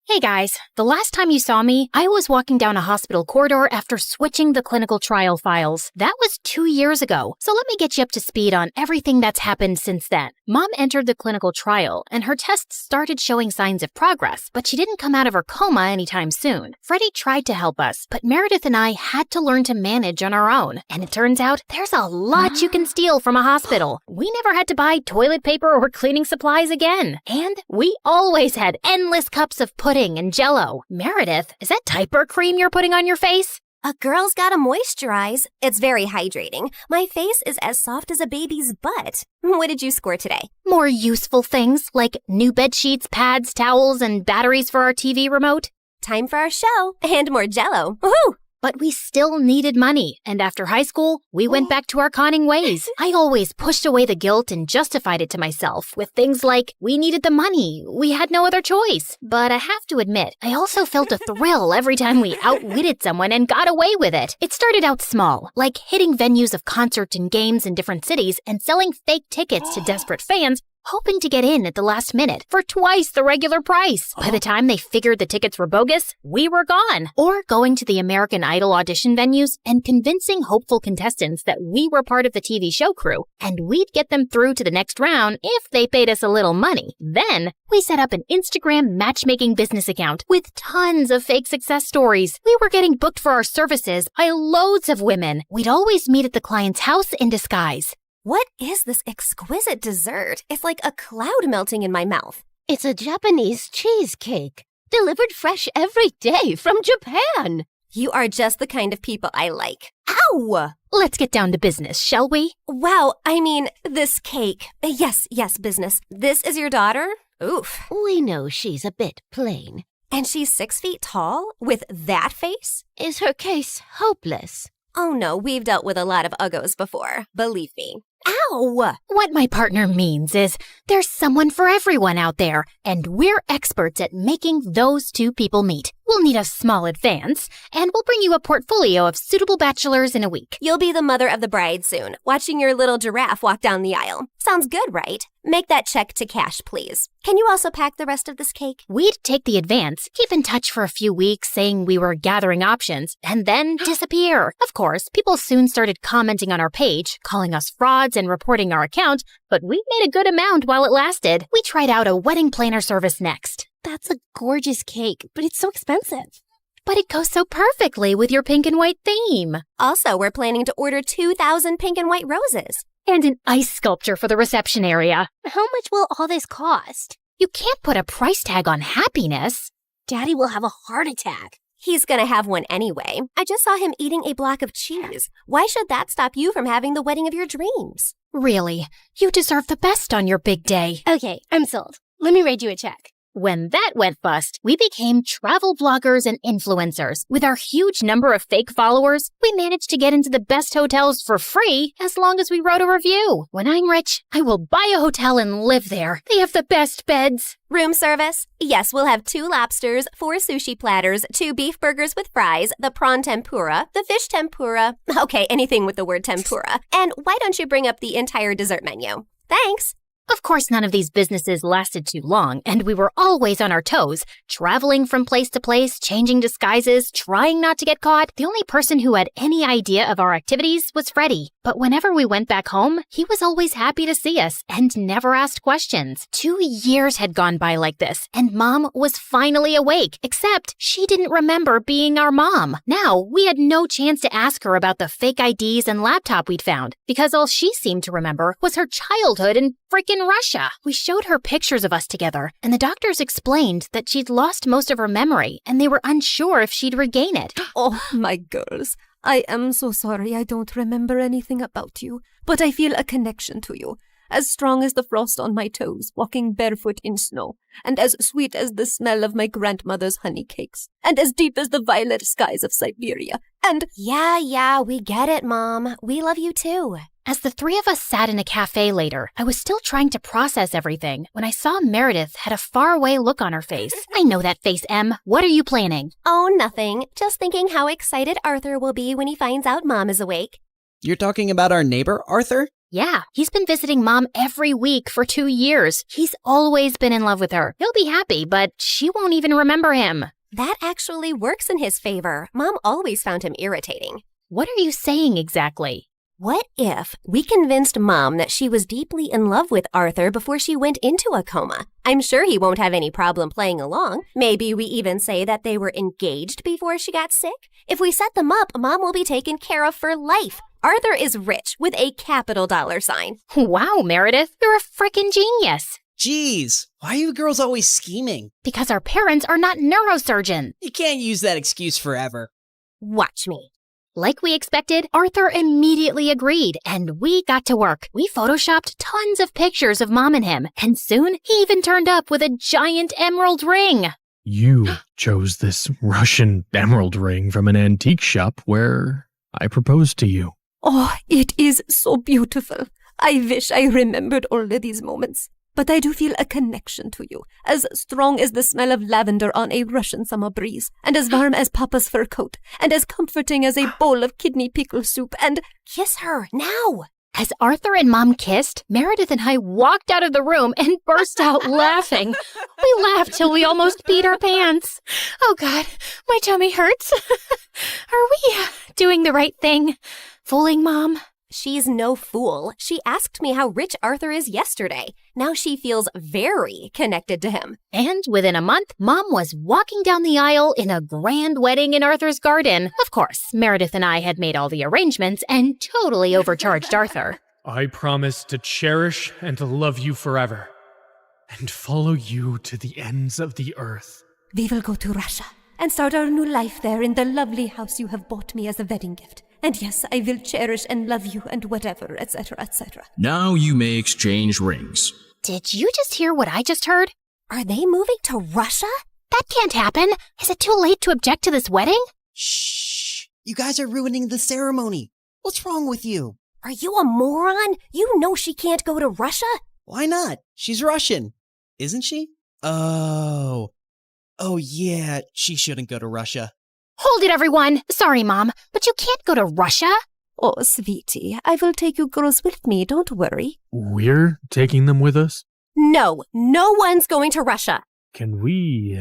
S5: Hey guys, the last time you saw me, I was walking down a hospital corridor after switching the clinical trial files. That was 2 years ago, so let me get you up to speed on everything that's happened since then. Mom entered the clinical trial, and her tests started showing signs of progress, but she didn't come out of her coma anytime soon. Freddie tried to help us, but Meredith and I had to learn to manage on our own. And it turns out, there's a lot you can steal from a hospital. We never had to buy toilet paper or cleaning supplies again. And we always had endless cups of pudding and Jell-O. Meredith, is that diaper cream you're putting on your face?
S23: A girl's gotta moisturize. It's very hydrating. My face is as soft as a baby's butt. What did you score today?
S5: More useful things like new bed sheets, pads, towels, and batteries for our TV remote.
S23: Time for our show and more Jell-O. Woohoo!
S5: But we still needed money, and after high school, we went back to our conning ways. I always pushed away the guilt and justified it to myself with things like, we needed the money, we had no other choice. But I have to admit, I also felt a thrill every time we outwitted someone and got away with it. It started out small, like hitting venues of concerts and games in different cities and selling fake tickets to desperate fans,
S1: hoping to get in at the last minute for twice the regular price. By the time they figured the tickets were bogus, we were gone. Or going to the American Idol audition venues and convincing hopeful contestants that we were part of the TV show crew, and we'd get them through to the next round if they paid us a little money. Then, we set up an Instagram matchmaking business account with tons of fake success stories. We were getting booked for our services by loads of women. We'd always meet at the client's house in disguise.
S23: What is this exquisite dessert? It's like a cloud melting in my mouth.
S9: It's a Japanese cheesecake, delivered fresh every day from Japan.
S23: You are just the kind of people I like. Ow!
S1: Let's get down to business, shall we?
S23: Wow, I mean, this cake. Yes, business. This is your daughter? Oof.
S9: We know she's a bit plain.
S23: And she's 6 feet tall? With that face?
S9: Is her case hopeless?
S23: Oh no, we've dealt with a lot of uggos before. Believe me. Ow!
S1: What my partner means is there's someone for everyone out there, and we're experts at making those two people meet. We'll need a small advance, and we'll bring you a portfolio of suitable bachelors in a week.
S23: You'll be the mother of the bride soon, watching your little giraffe walk down the aisle. Sounds good, right? Make that check to cash, please. Can you also pack the rest of this cake?
S1: We'd take the advance, keep in touch for a few weeks saying we were gathering options, and then disappear. Of course, people soon started commenting on our page, calling us frauds and reporting our account, but we made a good amount while it lasted. We tried out a wedding planner service next.
S5: That's a gorgeous cake, but it's so expensive.
S1: But it goes so perfectly with your pink and white theme.
S23: Also, we're planning to order 2,000 pink and white roses.
S1: And an ice sculpture for the reception area.
S5: How much will all this cost?
S1: You can't put a price tag on happiness.
S5: Daddy will have a heart attack.
S23: He's gonna have one anyway. I just saw him eating a block of cheese. Why should that stop you from having the wedding of your dreams?
S1: Really, you deserve the best on your big day.
S5: Okay, I'm sold. Let me write you a check.
S1: When that went bust, we became travel bloggers and influencers. With our huge number of fake followers, we managed to get into the best hotels for free as long as we wrote a review. When I'm rich, I will buy a hotel and live there. They have the best beds.
S23: Room service? Yes, we'll have 2 lobsters, 4 sushi platters, 2 beef burgers with fries, the prawn tempura, the fish tempura. Okay, anything with the word tempura. And why don't you bring up the entire dessert menu? Thanks.
S1: Of course, none of these businesses lasted too long, and we were always on our toes, traveling from place to place, changing disguises, trying not to get caught. The only person who had any idea of our activities was Freddie. But whenever we went back home, he was always happy to see us and never asked questions. 2 years had gone by like this, and Mom was finally awake, except she didn't remember being our mom. Now, we had no chance to ask her about the fake IDs and laptop we'd found, because all she seemed to remember was her childhood in frickin' Russia. We showed her pictures of us together, and the doctors explained that she'd lost most of her memory, and they were unsure if she'd regain it.
S3: Oh, my girls. I am so sorry I don't remember anything about you, but I feel a connection to you, as strong as the frost on my toes, walking barefoot in snow, and as sweet as the smell of my grandmother's honey cakes, and as deep as the violet skies of Siberia, and—
S23: Yeah, we get it, Mom. We love you too.
S1: As the 3 of us sat in a cafe later, I was still trying to process everything when I saw Meredith had a faraway look on her face. I know that face, Em. What are you planning?
S23: Oh, nothing. Just thinking how excited Arthur will be when he finds out Mom is awake.
S19: You're talking about our neighbor, Arthur?
S1: Yeah, he's been visiting Mom every week for 2 years. He's always been in love with her. He'll be happy, but she won't even remember him.
S23: That actually works in his favor. Mom always found him irritating.
S1: What are you saying exactly?
S23: What if we convinced Mom that she was deeply in love with Arthur before she went into a coma? I'm sure he won't have any problem playing along. Maybe we even say that they were engaged before she got sick. If we set them up, Mom will be taken care of for life. Arthur is rich with a capital $sign.
S1: Wow, Meredith, you're a frickin' genius.
S19: Jeez, why are you girls always scheming?
S1: Because our parents are not neurosurgeons.
S19: You can't use that excuse forever.
S23: Watch me.
S1: Like we expected, Arthur immediately agreed, and we got to work. We photoshopped tons of pictures of Mom and him, and soon he even turned up with a giant emerald ring.
S16: You chose this Russian emerald ring from an antique shop where I proposed to you.
S3: Oh, it is so beautiful. I wish I remembered all of these moments. But I do feel a connection to you, as strong as the smell of lavender on a Russian summer breeze, and as warm as Papa's fur coat, and as comforting as a bowl of kidney pickle soup, and—
S23: Kiss her, now!
S1: As Arthur and Mom kissed, Meredith and I walked out of the room and burst out laughing. We laughed till we almost peed our pants. Oh God, my tummy hurts. Are we doing the right thing? Fooling Mom?
S23: She's no fool. She asked me how rich Arthur is yesterday. Now she feels very connected to him.
S1: And within a month, Mom was walking down the aisle in a grand wedding in Arthur's garden. Of course, Meredith and I had made all the arrangements and totally overcharged Arthur.
S16: I promise to cherish and to love you forever, and follow you to the ends of the earth.
S11: We will go to Russia and start our new life there in the lovely house you have bought me as a wedding gift. And yes, I will cherish and love you and whatever, etc., etc.
S13: Now you may exchange rings.
S1: Did you just hear what I just heard?
S23: Are they moving to Russia?
S1: That can't happen. Is it too late to object to this wedding?
S19: Shh! You guys are ruining the ceremony. What's wrong with you?
S23: Are you a moron? You know she can't go to Russia?
S19: Why not? She's Russian. Isn't she? Oh, yeah, she shouldn't go to Russia.
S1: Hold it, everyone. Sorry, Mom, but you can't go to Russia.
S11: Oh, sweetie, I will take you girls with me, don't worry.
S16: We're taking them with us?
S23: No one's going to Russia.
S16: Can we,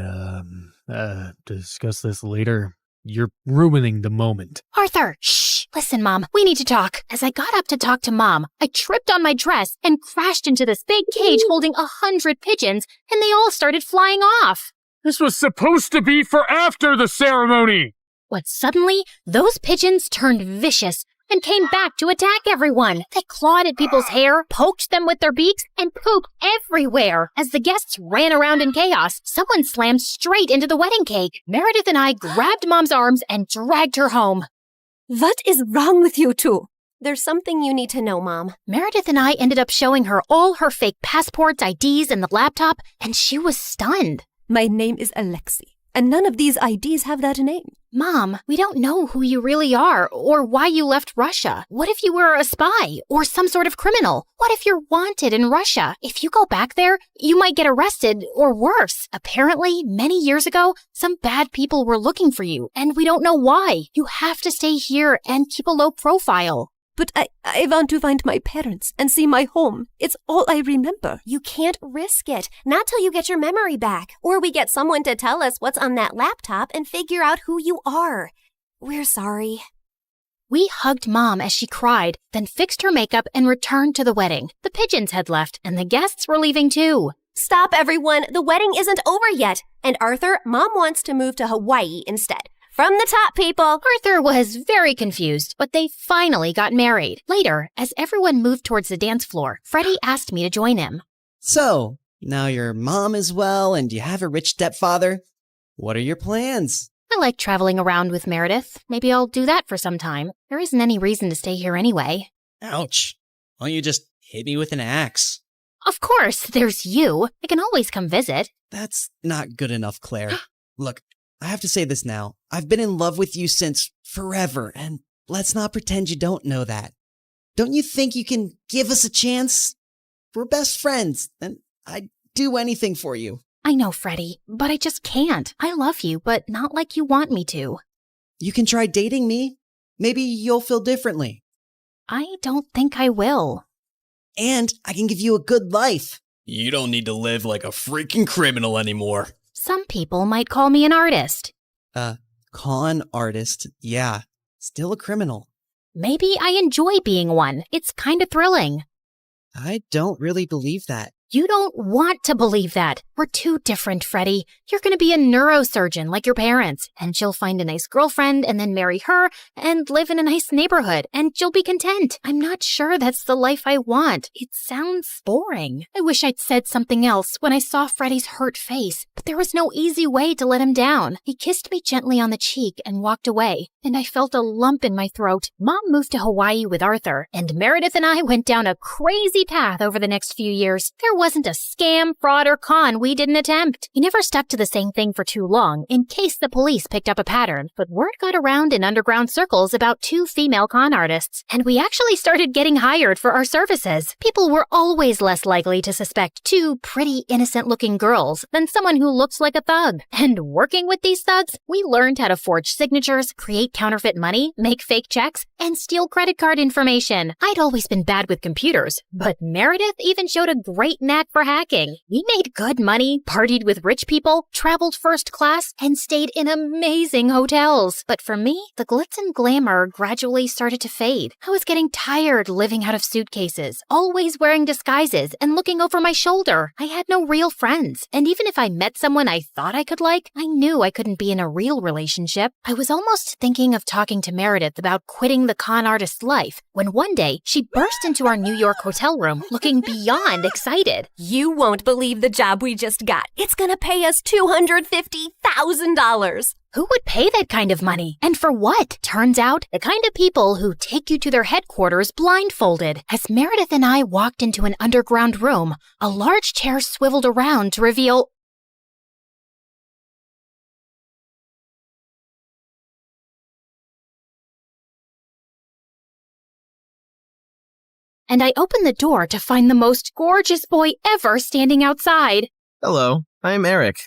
S16: discuss this later? You're ruining the moment.
S1: Arthur, shh. Listen, Mom, we need to talk. As I got up to talk to Mom, I tripped on my dress and crashed into this big cage holding 100 pigeons, and they all started flying off.
S16: This was supposed to be for after the ceremony!
S1: But suddenly, those pigeons turned vicious and came back to attack everyone. They clawed at people's hair, poked them with their beaks, and pooped everywhere. As the guests ran around in chaos, someone slammed straight into the wedding cake. Meredith and I grabbed Mom's arms and dragged her home.
S11: What is wrong with you two?
S23: There's something you need to know, Mom.
S1: Meredith and I ended up showing her all her fake passports, IDs, and the laptop, and she was stunned.
S11: My name is Alexei, and none of these IDs have that name.
S1: Mom, we don't know who you really are or why you left Russia. What if you were a spy or some sort of criminal? What if you're wanted in Russia? If you go back there, you might get arrested or worse. Apparently, many years ago, some bad people were looking for you, and we don't know why. You have to stay here and keep a low profile.
S11: But I want to find my parents and see my home. It's all I remember.
S23: You can't risk it. Not till you get your memory back. Or we get someone to tell us what's on that laptop and figure out who you are. We're sorry.
S1: We hugged Mom as she cried, then fixed her makeup and returned to the wedding. The pigeons had left, and the guests were leaving too.
S23: Stop, everyone. The wedding isn't over yet. And Arthur, Mom wants to move to Hawaii instead. From the top, people!
S1: Arthur was very confused, but they finally got married. Later, as everyone moved towards the dance floor, Freddie asked me to join him.
S19: So, now your mom is well and you have a rich stepfather. What are your plans?
S1: I like traveling around with Meredith. Maybe I'll do that for some time. There isn't any reason to stay here anyway.
S19: Ouch. Why don't you just hit me with an axe?
S1: Of course, there's you. I can always come visit.
S19: That's not good enough, Claire. Look, I have to say this now. I've been in love with you since forever, and let's not pretend you don't know that. Don't you think you can give us a chance? We're best friends, and I'd do anything for you.
S1: I know, Freddie, but I just can't. I love you, but not like you want me to.
S19: You can try dating me. Maybe you'll feel differently.
S1: I don't think I will.
S19: And I can give you a good life.
S4: You don't need to live like a freaking criminal anymore.
S1: Some people might call me an artist.
S19: Con artist, yeah. Still a criminal.
S1: Maybe I enjoy being one. It's kind of thrilling.
S19: I don't really believe that.
S1: You don't want to believe that. We're too different, Freddie. You're going to be a neurosurgeon like your parents, and she'll find a nice girlfriend and then marry her and live in a nice neighborhood, and you'll be content. I'm not sure that's the life I want. It sounds boring. I wish I'd said something else when I saw Freddie's hurt face, but there was no easy way to let him down. He kissed me gently on the cheek and walked away, and I felt a lump in my throat. Mom moved to Hawaii with Arthur, and Meredith and I went down a crazy path over the next few years. There There wasn't a scam, fraud, or con we didn't attempt. We never stuck to the same thing for too long, in case the police picked up a pattern. But word got around in underground circles about 2 female con artists, and we actually started getting hired for our services. People were always less likely to suspect 2 pretty innocent-looking girls than someone who looks like a thug. And working with these thugs, we learned how to forge signatures, create counterfeit money, make fake checks, and steal credit card information. I'd always been bad with computers, but Meredith even showed a great knack for hacking. We made good money, partied with rich people, traveled first class, and stayed in amazing hotels. But for me, the glitz and glamour gradually started to fade. I was getting tired living out of suitcases, always wearing disguises and looking over my shoulder. I had no real friends, and even if I met someone I thought I could like, I knew I couldn't be in a real relationship. I was almost thinking of talking to Meredith about quitting the con artist life when one day she burst into our New York hotel room looking beyond excited.
S23: You won't believe the job we just got. It's gonna pay us $250,000.
S1: Who would pay that kind of money? And for what? Turns out, the kind of people who take you to their headquarters blindfolded. As Meredith and I walked into an underground room, a large chair swiveled around to reveal... And I opened the door to find the most gorgeous boy ever standing outside.
S18: Hello, I'm Eric.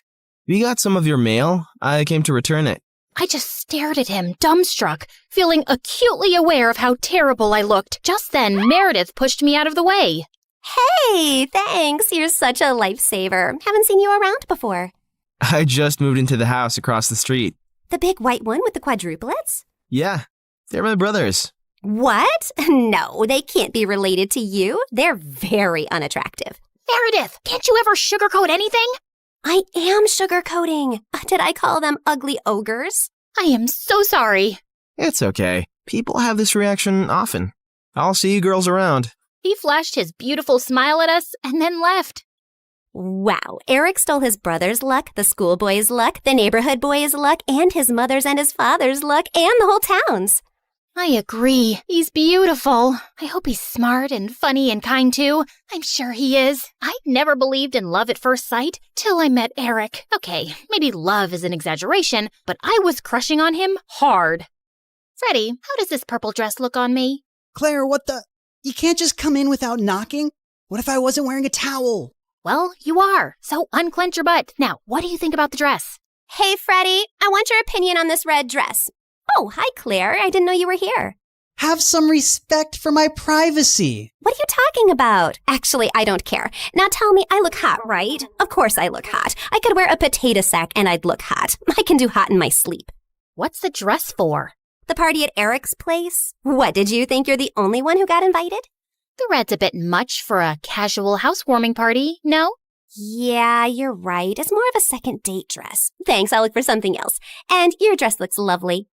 S18: We got some of your mail. I came to return it.
S1: I just stared at him, dumbstruck, feeling acutely aware of how terrible I looked. Just then, Meredith pushed me out of the way.
S23: Hey, thanks. You're such a lifesaver. Haven't seen you around before.
S18: I just moved into the house across the street.
S23: The big white one with the quadruplets?
S18: Yeah, they're my brothers.
S23: What? No, they can't be related to you. They're very unattractive.
S1: Meredith, can't you ever sugarcoat anything?
S23: I am sugarcoating. Did I call them ugly ogres?
S1: I am so sorry.
S18: It's okay. People have this reaction often. I'll see you girls around.
S1: He flashed his beautiful smile at us and then left.
S23: Wow, Eric stole his brother's luck, the schoolboy's luck, the neighborhood boy's luck, and his mother's and his father's luck, and the whole town's.
S1: I agree. He's beautiful. I hope he's smart and funny and kind too. I'm sure he is. I'd never believed in love at first sight till I met Eric. Okay, maybe love is an exaggeration, but I was crushing on him hard. Freddie, how does this purple dress look on me?
S19: Claire, what the? You can't just come in without knocking? What if I wasn't wearing a towel?
S1: Well, you are. So unclench your butt. Now, what do you think about the dress?
S23: Hey, Freddie, I want your opinion on this red dress. Oh, hi, Claire. I didn't know you were here.
S19: Have some respect for my privacy.
S23: What are you talking about? Actually, I don't care. Now tell me, I look hot, right? Of course I look hot. I could wear a potato sack and I'd look hot. I can do hot in my sleep.
S1: What's the dress for?
S23: The party at Eric's place? What, did you think you're the only one who got invited?
S1: The red's a bit much for a casual housewarming party, no?
S23: Yeah, you're right. It's more of a second date dress. Thanks, I'll look for something else. And your dress looks lovely.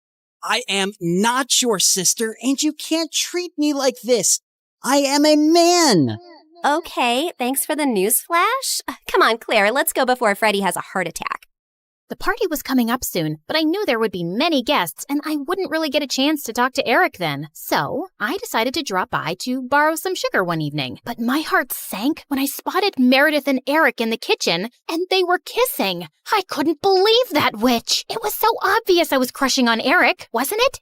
S19: I am not your sister, and you can't treat me like this. I am a man.
S23: Okay, thanks for the news flash. Come on, Claire, let's go before Freddie has a heart attack.
S1: The party was coming up soon, but I knew there would be many guests, and I wouldn't really get a chance to talk to Eric then. So I decided to drop by to borrow some sugar one evening. But my heart sank when I spotted Meredith and Eric in the kitchen, and they were kissing. I couldn't believe that witch. It was so obvious I was crushing on Eric, wasn't it?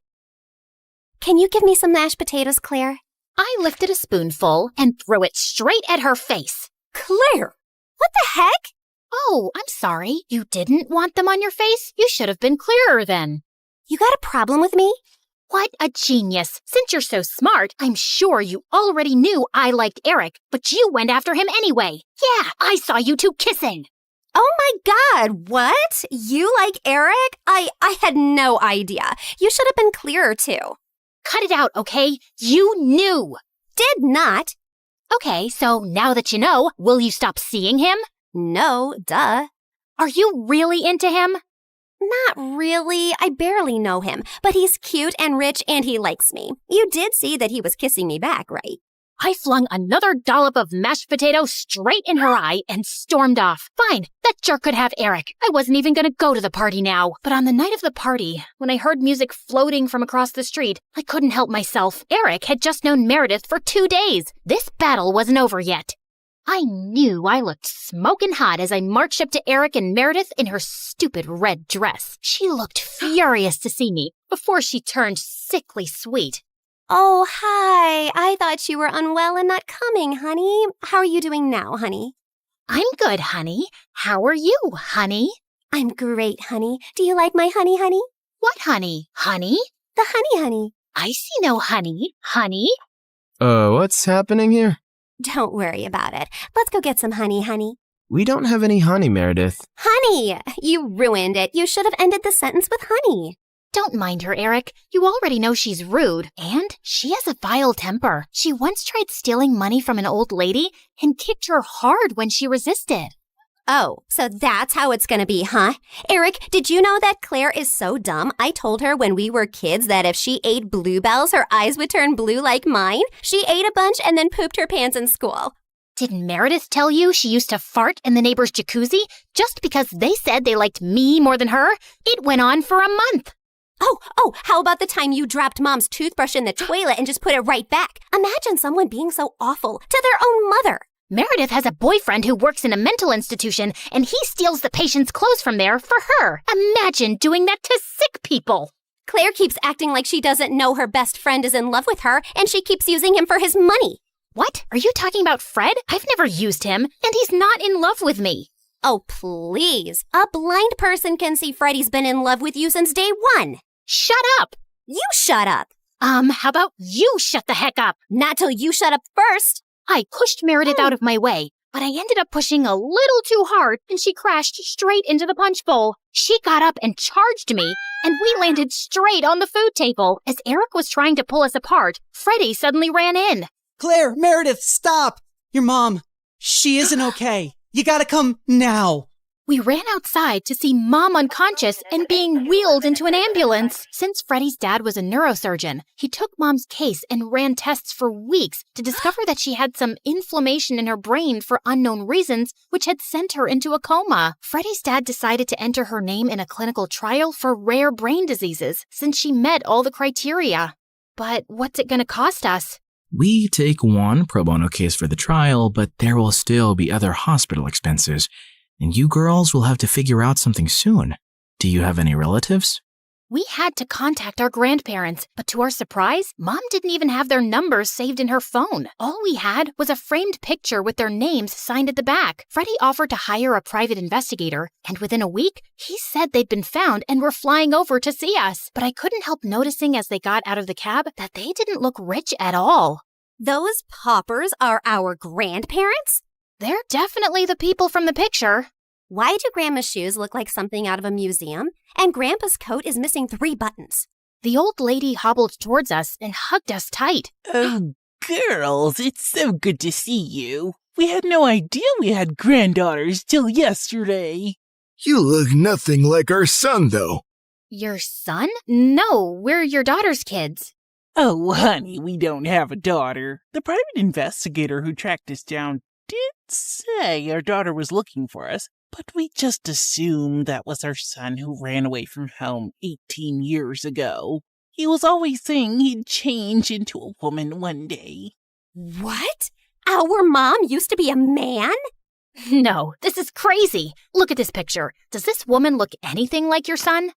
S23: Can you give me some mashed potatoes, Claire?
S1: I lifted a spoonful and threw it straight at her face.
S23: Claire! What the heck?
S1: Oh, I'm sorry. You didn't want them on your face? You should have been clearer then.
S23: You got a problem with me?
S1: What a genius. Since you're so smart, I'm sure you already knew I liked Eric, but you went after him anyway. Yeah, I saw you two kissing.
S23: Oh my God, what? You like Eric? I had no idea. You should have been clearer too.
S1: Cut it out, okay? You knew.
S23: Did not.
S1: Okay, so now that you know, will you stop seeing him?
S23: No, duh.
S1: Are you really into him?
S23: Not really. I barely know him, but he's cute and rich and he likes me. You did see that he was kissing me back, right?
S1: I flung another dollop of mashed potato straight in her eye and stormed off. Fine, that jerk could have Eric. I wasn't even going to go to the party now. But on the night of the party, when I heard music floating from across the street, I couldn't help myself. Eric had just known Meredith for 2 days. This battle wasn't over yet.
S5: I knew I looked smoking hot as I marched up to Eric and Meredith in her stupid red dress. She looked furious to see me before she turned sickly sweet.
S23: Oh, hi. I thought you were unwell and not coming, honey. How are you doing now, honey?
S5: I'm good, honey. How are you, honey?
S23: I'm great, honey. Do you like my honey, honey?
S5: What honey? Honey?
S23: The honey.
S5: I see no honey. Honey?
S18: What's happening here?
S23: Don't worry about it. Let's go get some honey, honey.
S18: We don't have any honey, Meredith.
S23: Honey! You ruined it. You should have ended the sentence with honey.
S5: Don't mind her, Eric. You already know she's rude. And she has a vile temper. She once tried stealing money from an old lady and kicked her hard when she resisted.
S23: Oh, so that's how it's gonna be, huh? Eric, did you know that Claire is so dumb? I told her when we were kids that if she ate bluebells, her eyes would turn blue like mine. She ate a bunch and then pooped her pants in school.
S5: Didn't Meredith tell you she used to fart in the neighbor's jacuzzi just because they said they liked me more than her? It went on for a month.
S23: Oh, how about the time you dropped Mom's toothbrush in the toilet and just put it right back? Imagine someone being so awful to their own mother.
S5: Meredith has a boyfriend who works in a mental institution, and he steals the patient's clothes from there for her. Imagine doing that to sick people.
S23: Claire keeps acting like she doesn't know her best friend is in love with her, and she keeps using him for his money.
S5: What? Are you talking about Fred? I've never used him, and he's not in love with me.
S23: Oh, please. A blind person can see Freddie's been in love with you since day one.
S5: Shut up.
S23: You shut up.
S5: How about you shut the heck up?
S23: Not till you shut up first.
S5: I pushed Meredith out of my way, but I ended up pushing a little too hard, and she crashed straight into the punch bowl. She got up and charged me, and we landed straight on the food table. As Eric was trying to pull us apart, Freddie suddenly ran in.
S19: Claire, Meredith, stop! Your mom, she isn't okay. You gotta come now.
S5: We ran outside to see Mom unconscious and being wheeled into an ambulance. Since Freddie's dad was a neurosurgeon, he took Mom's case and ran tests for weeks to discover that she had some inflammation in her brain for unknown reasons, which had sent her into a coma. Freddie's dad decided to enter her name in a clinical trial for rare brain diseases since she met all the criteria. But what's it going to cost us?
S13: We take one pro bono case for the trial, but there will still be other hospital expenses. And you girls will have to figure out something soon. Do you have any relatives?
S5: We had to contact our grandparents, but to our surprise, Mom didn't even have their numbers saved in her phone. All we had was a framed picture with their names signed at the back. Freddie offered to hire a private investigator, and within a week, he said they'd been found and were flying over to see us. But I couldn't help noticing as they got out of the cab that they didn't look rich at all.
S23: Those paupers are our grandparents?
S5: They're definitely the people from the picture.
S23: Why do Grandma's shoes look like something out of a museum? And Grandpa's coat is missing 3 buttons.
S5: The old lady hobbled towards us and hugged us tight.
S2: Oh, girls, it's so good to see you. We had no idea we had granddaughters till yesterday.
S21: You look nothing like our son, though.
S5: Your son? No, we're your daughter's kids.
S2: Oh, honey, we don't have a daughter. The private investigator who tracked us down did say our daughter was looking for us, but we just assumed that was our son who ran away from home 18 years ago. He was always saying he'd change into a woman one day.
S23: What? Our mom used to be a man?
S5: No, this is crazy. Look at this picture. Does this woman look anything like your son?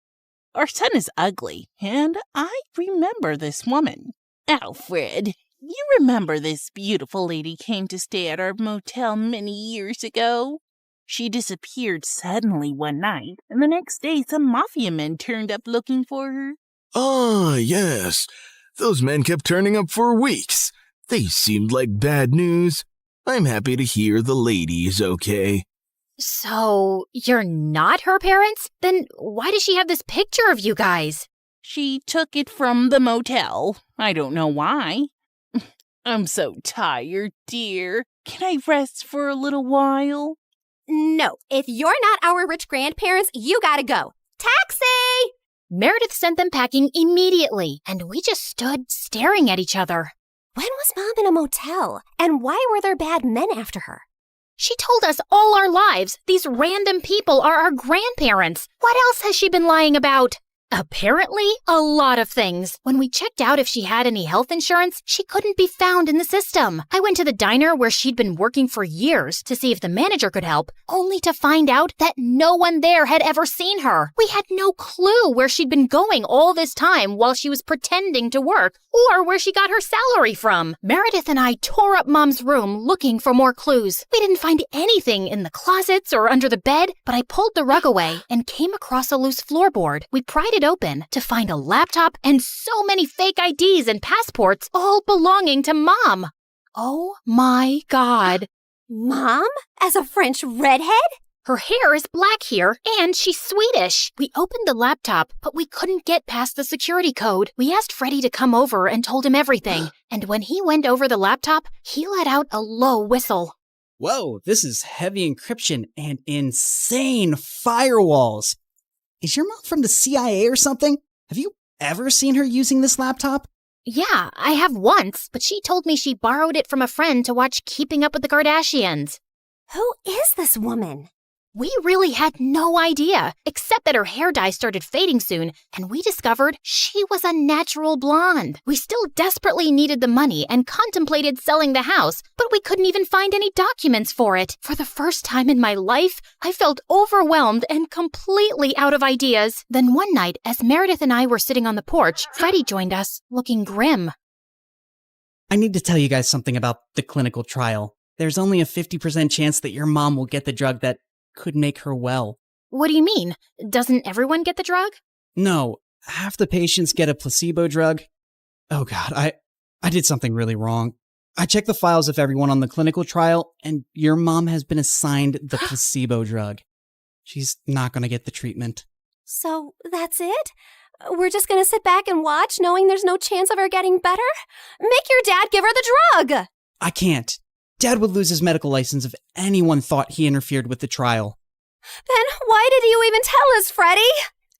S2: Our son is ugly, and I remember this woman. Alfred, you remember this beautiful lady came to stay at our motel many years ago? She disappeared suddenly one night, and the next day some mafia men turned up looking for her.
S21: Ah, yes. Those men kept turning up for weeks. They seemed like bad news. I'm happy to hear the lady is okay.
S5: So, you're not her parents? Then why does she have this picture of you guys?
S2: She took it from the motel. I don't know why. I'm so tired, dear. Can I rest for a little while?
S23: No, if you're not our rich grandparents, you gotta go. Taxi!
S5: Meredith sent them packing immediately, and we just stood staring at each other.
S23: When was Mom in a motel? And why were there bad men after her?
S5: She told us all our lives these random people are our grandparents. What else has she been lying about? Apparently, a lot of things. When we checked out if she had any health insurance, she couldn't be found in the system. I went to the diner where she'd been working for years to see if the manager could help, only to find out that no one there had ever seen her. We had no clue where she'd been going all this time while she was pretending to work, or where she got her salary from. Meredith and I tore up Mom's room looking for more clues. We didn't find anything in the closets or under the bed, but I pulled the rug away and came across a loose floorboard. We pried it open to find a laptop and so many fake IDs and passports, all belonging to Mom. Oh my God.
S23: Mom? As a French redhead?
S5: Her hair is black here, and she's Swedish. We opened the laptop, but we couldn't get past the security code. We asked Freddie to come over and told him everything. And when he went over the laptop, he let out a low whistle.
S19: Whoa, this is heavy encryption and insane firewalls. Is your mom from the CIA or something? Have you ever seen her using this laptop?
S5: Yeah, I have once, but she told me she borrowed it from a friend to watch Keeping Up with the Kardashians.
S23: Who is this woman?
S5: We really had no idea, except that her hair dye started fading soon, and we discovered she was a natural blonde. We still desperately needed the money and contemplated selling the house, but we couldn't even find any documents for it. For the first time in my life, I felt overwhelmed and completely out of ideas. Then one night, as Meredith and I were sitting on the porch, Freddie joined us, looking grim.
S19: I need to tell you guys something about the clinical trial. There's only a 50% chance that your mom will get the drug that could make her well.
S5: What do you mean? Doesn't everyone get the drug?
S19: No, half the patients get a placebo drug. Oh God, I did something really wrong. I checked the files of everyone on the clinical trial, and your mom has been assigned the placebo drug. She's not going to get the treatment.
S23: So that's it? We're just gonna sit back and watch, knowing there's no chance of her getting better? Make your dad give her the drug!
S19: I can't. Dad would lose his medical license if anyone thought he interfered with the trial.
S23: Then why did you even tell us, Freddie?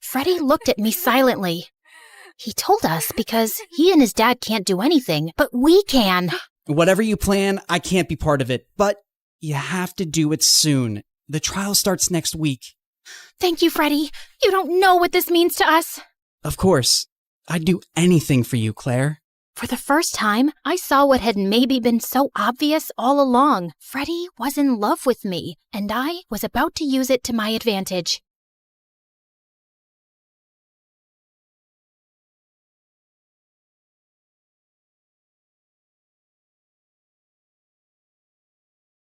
S5: Freddie looked at me silently. He told us because he and his dad can't do anything, but we can.
S19: Whatever you plan, I can't be part of it, but you have to do it soon. The trial starts next week.
S5: Thank you, Freddie. You don't know what this means to us.
S19: Of course. I'd do anything for you, Claire.
S5: For the first time, I saw what had maybe been so obvious all along. Freddie was in love with me, and I was about to use it to my advantage.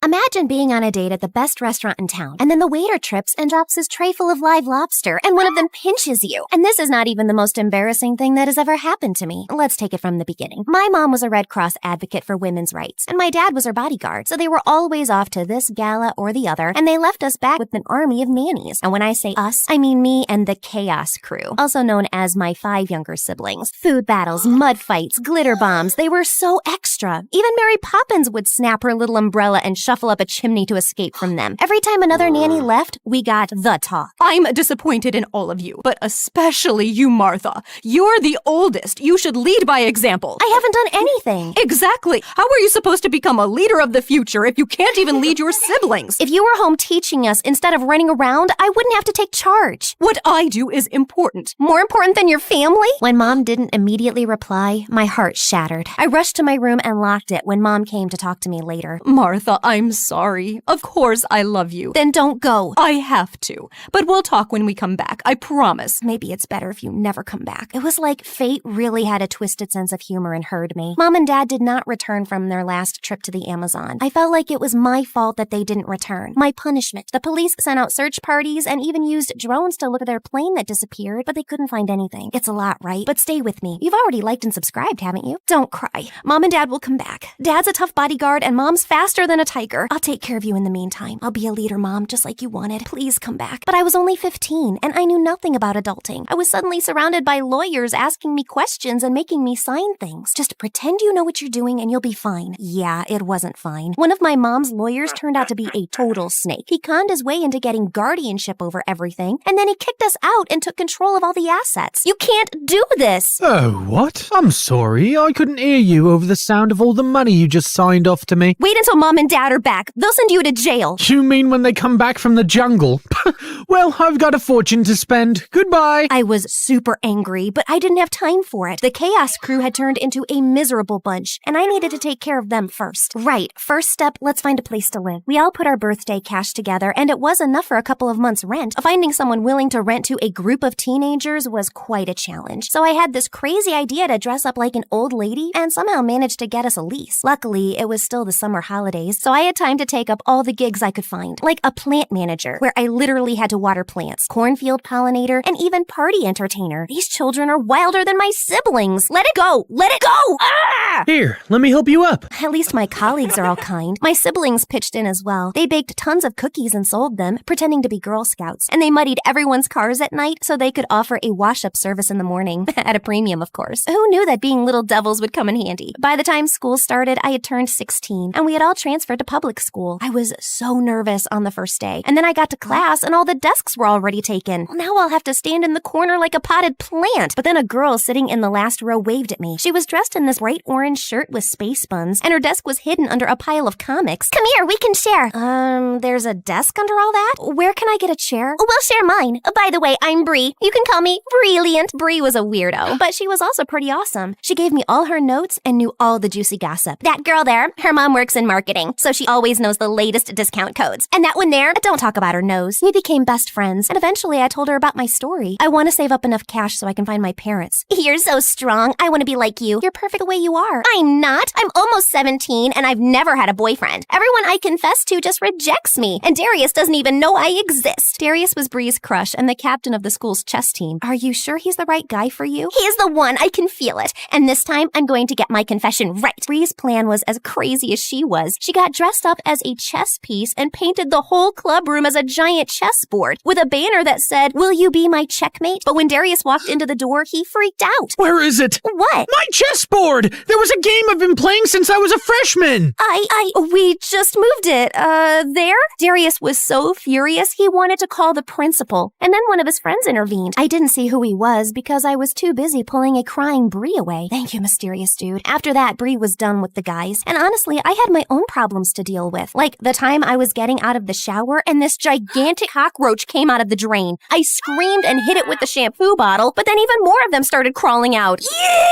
S23: Imagine being on a date at the best restaurant in town, and then the waiter trips and drops his tray full of live lobster, and one of them pinches you. And this is not even the most embarrassing thing that has ever happened to me. Let's take it from the beginning. My mom was a Red Cross advocate for women's rights, and my dad was her bodyguard, so they were always off to this gala or the other, and they left us back with an army of nannies. And when I say us, I mean me and the Chaos Crew, also known as my 5 younger siblings. Food battles, mud fights, glitter bombs, they were so extra. Even Mary Poppins would snap her little umbrella and shuffle up a chimney to escape from them. Every time another nanny left, we got the talk.
S3: I'm disappointed in all of you, but especially you, Martha. You're the oldest. You should lead by example.
S23: I haven't done anything.
S3: Exactly. How are you supposed to become a leader of the future if you can't even lead your siblings?
S23: If you were home teaching us instead of running around, I wouldn't have to take charge.
S3: What I do is important.
S23: More important than your family? When Mom didn't immediately reply, my heart shattered. I rushed to my room and locked it when Mom came to talk to me later.
S3: Martha, I'm sorry. Of course I love you.
S23: Then don't go.
S3: I have to. But we'll talk when we come back. I promise.
S23: Maybe it's better if you never come back. It was like fate really had a twisted sense of humor and heard me. Mom and Dad did not return from their last trip to the Amazon. I felt like it was my fault that they didn't return. My punishment. The police sent out search parties and even used drones to look at their plane that disappeared, but they couldn't find anything. It's a lot, right? But stay with me. You've already liked and subscribed, haven't you? Don't cry. Mom and Dad will come back. Dad's a tough bodyguard and Mom's faster than a tiger. I'll take care of you in the meantime. I'll be a leader, Mom, just like you wanted. Please come back. But I was only 15 and I knew nothing about adulting. I was suddenly surrounded by lawyers asking me questions and making me sign things. Just pretend you know what you're doing and you'll be fine. Yeah, it wasn't fine. One of my mom's lawyers turned out to be a total snake. He conned his way into getting guardianship over everything, and then he kicked us out and took control of all the assets. You can't do this!
S17: Oh, what? I'm sorry. I couldn't hear you over the sound of all the money you just signed off to me.
S3: Wait until Mom and Dad are they're back. They'll send you to jail.
S16: You mean when they come back from the jungle? Well, I've got a fortune to spend. Goodbye.
S3: I was super angry, but I didn't have time for it. The Chaos crew had turned into a miserable bunch, and I needed to take care of them first. Right, first step, let's find a place to live. We all put our birthday cash together, and it was enough for a couple of months' rent. Finding someone willing to rent to a group of teenagers was quite a challenge. So I had this crazy idea to dress up like an old lady and somehow managed to get us a lease. Luckily, it was still the summer holidays, so I had time to take up all the gigs I could find, like a plant manager, where I literally had to water plants, cornfield pollinator, and even party entertainer. These children are wilder than my siblings. Let it go! Let it go! Ah!
S16: Here, let me help you up.
S3: At least my colleagues are all kind. My siblings pitched in as well. They baked tons of cookies and sold them, pretending to be Girl Scouts. And they muddied everyone's cars at night so they could offer a wash-up service in the morning. At a premium, of course. Who knew that being little devils would come in handy? By the time school started, I had turned 16, and we had all transferred to public school. I was so nervous on the first day. And then I got to class, and all the desks were already taken. Now I'll have to stand in the corner like a potted plant. But then a girl sitting in the last row waved at me. She was dressed in this bright orange shirt with space buns, and her desk was hidden under a pile of comics.
S15: Come here, we can share.
S3: There's a desk under all that? Where can I get a chair?
S15: We'll share mine. By the way, I'm Bree. You can call me Brilliant.
S3: Bree was a weirdo, but she was also pretty awesome. She gave me all her notes and knew all the juicy gossip.
S15: That girl there, her mom works in marketing, so she always knows the latest discount codes. And that one there,
S3: don't talk about her nose. We became best friends, and eventually I told her about my story. I want to save up enough cash so I can find my parents.
S15: You're so strong. I want to be like you.
S3: You're perfect the way you are.
S15: I'm not. I'm almost 17, and I've never had a boyfriend. Everyone I confess to just rejects me, and Darius doesn't even know I exist.
S3: Darius was Bree's crush and the captain of the school's chess team. Are you sure he's the right guy for you?
S15: He is the one. I can feel it. And this time, I'm going to get my confession right.
S3: Bree's plan was as crazy as she was. She got dressed up as a chess piece and painted the whole club room as a giant chessboard with a banner that said, "Will you be my checkmate?" But when Darius walked into the door, he freaked out.
S16: Where is it?
S3: What?
S16: My chessboard! There was a game I've been playing since I was a freshman!
S3: We just moved it. There? Darius was so furious, he wanted to call the principal. And then one of his friends intervened. I didn't see who he was because I was too busy pulling a crying Bree away. Thank you, mysterious dude. After that, Bree was done with the guys. And honestly, I had my own problems to deal with. Like the time I was getting out of the shower and this gigantic cockroach came out of the drain. I screamed and hit it with the shampoo bottle, but then even more of them started crawling out. Eek!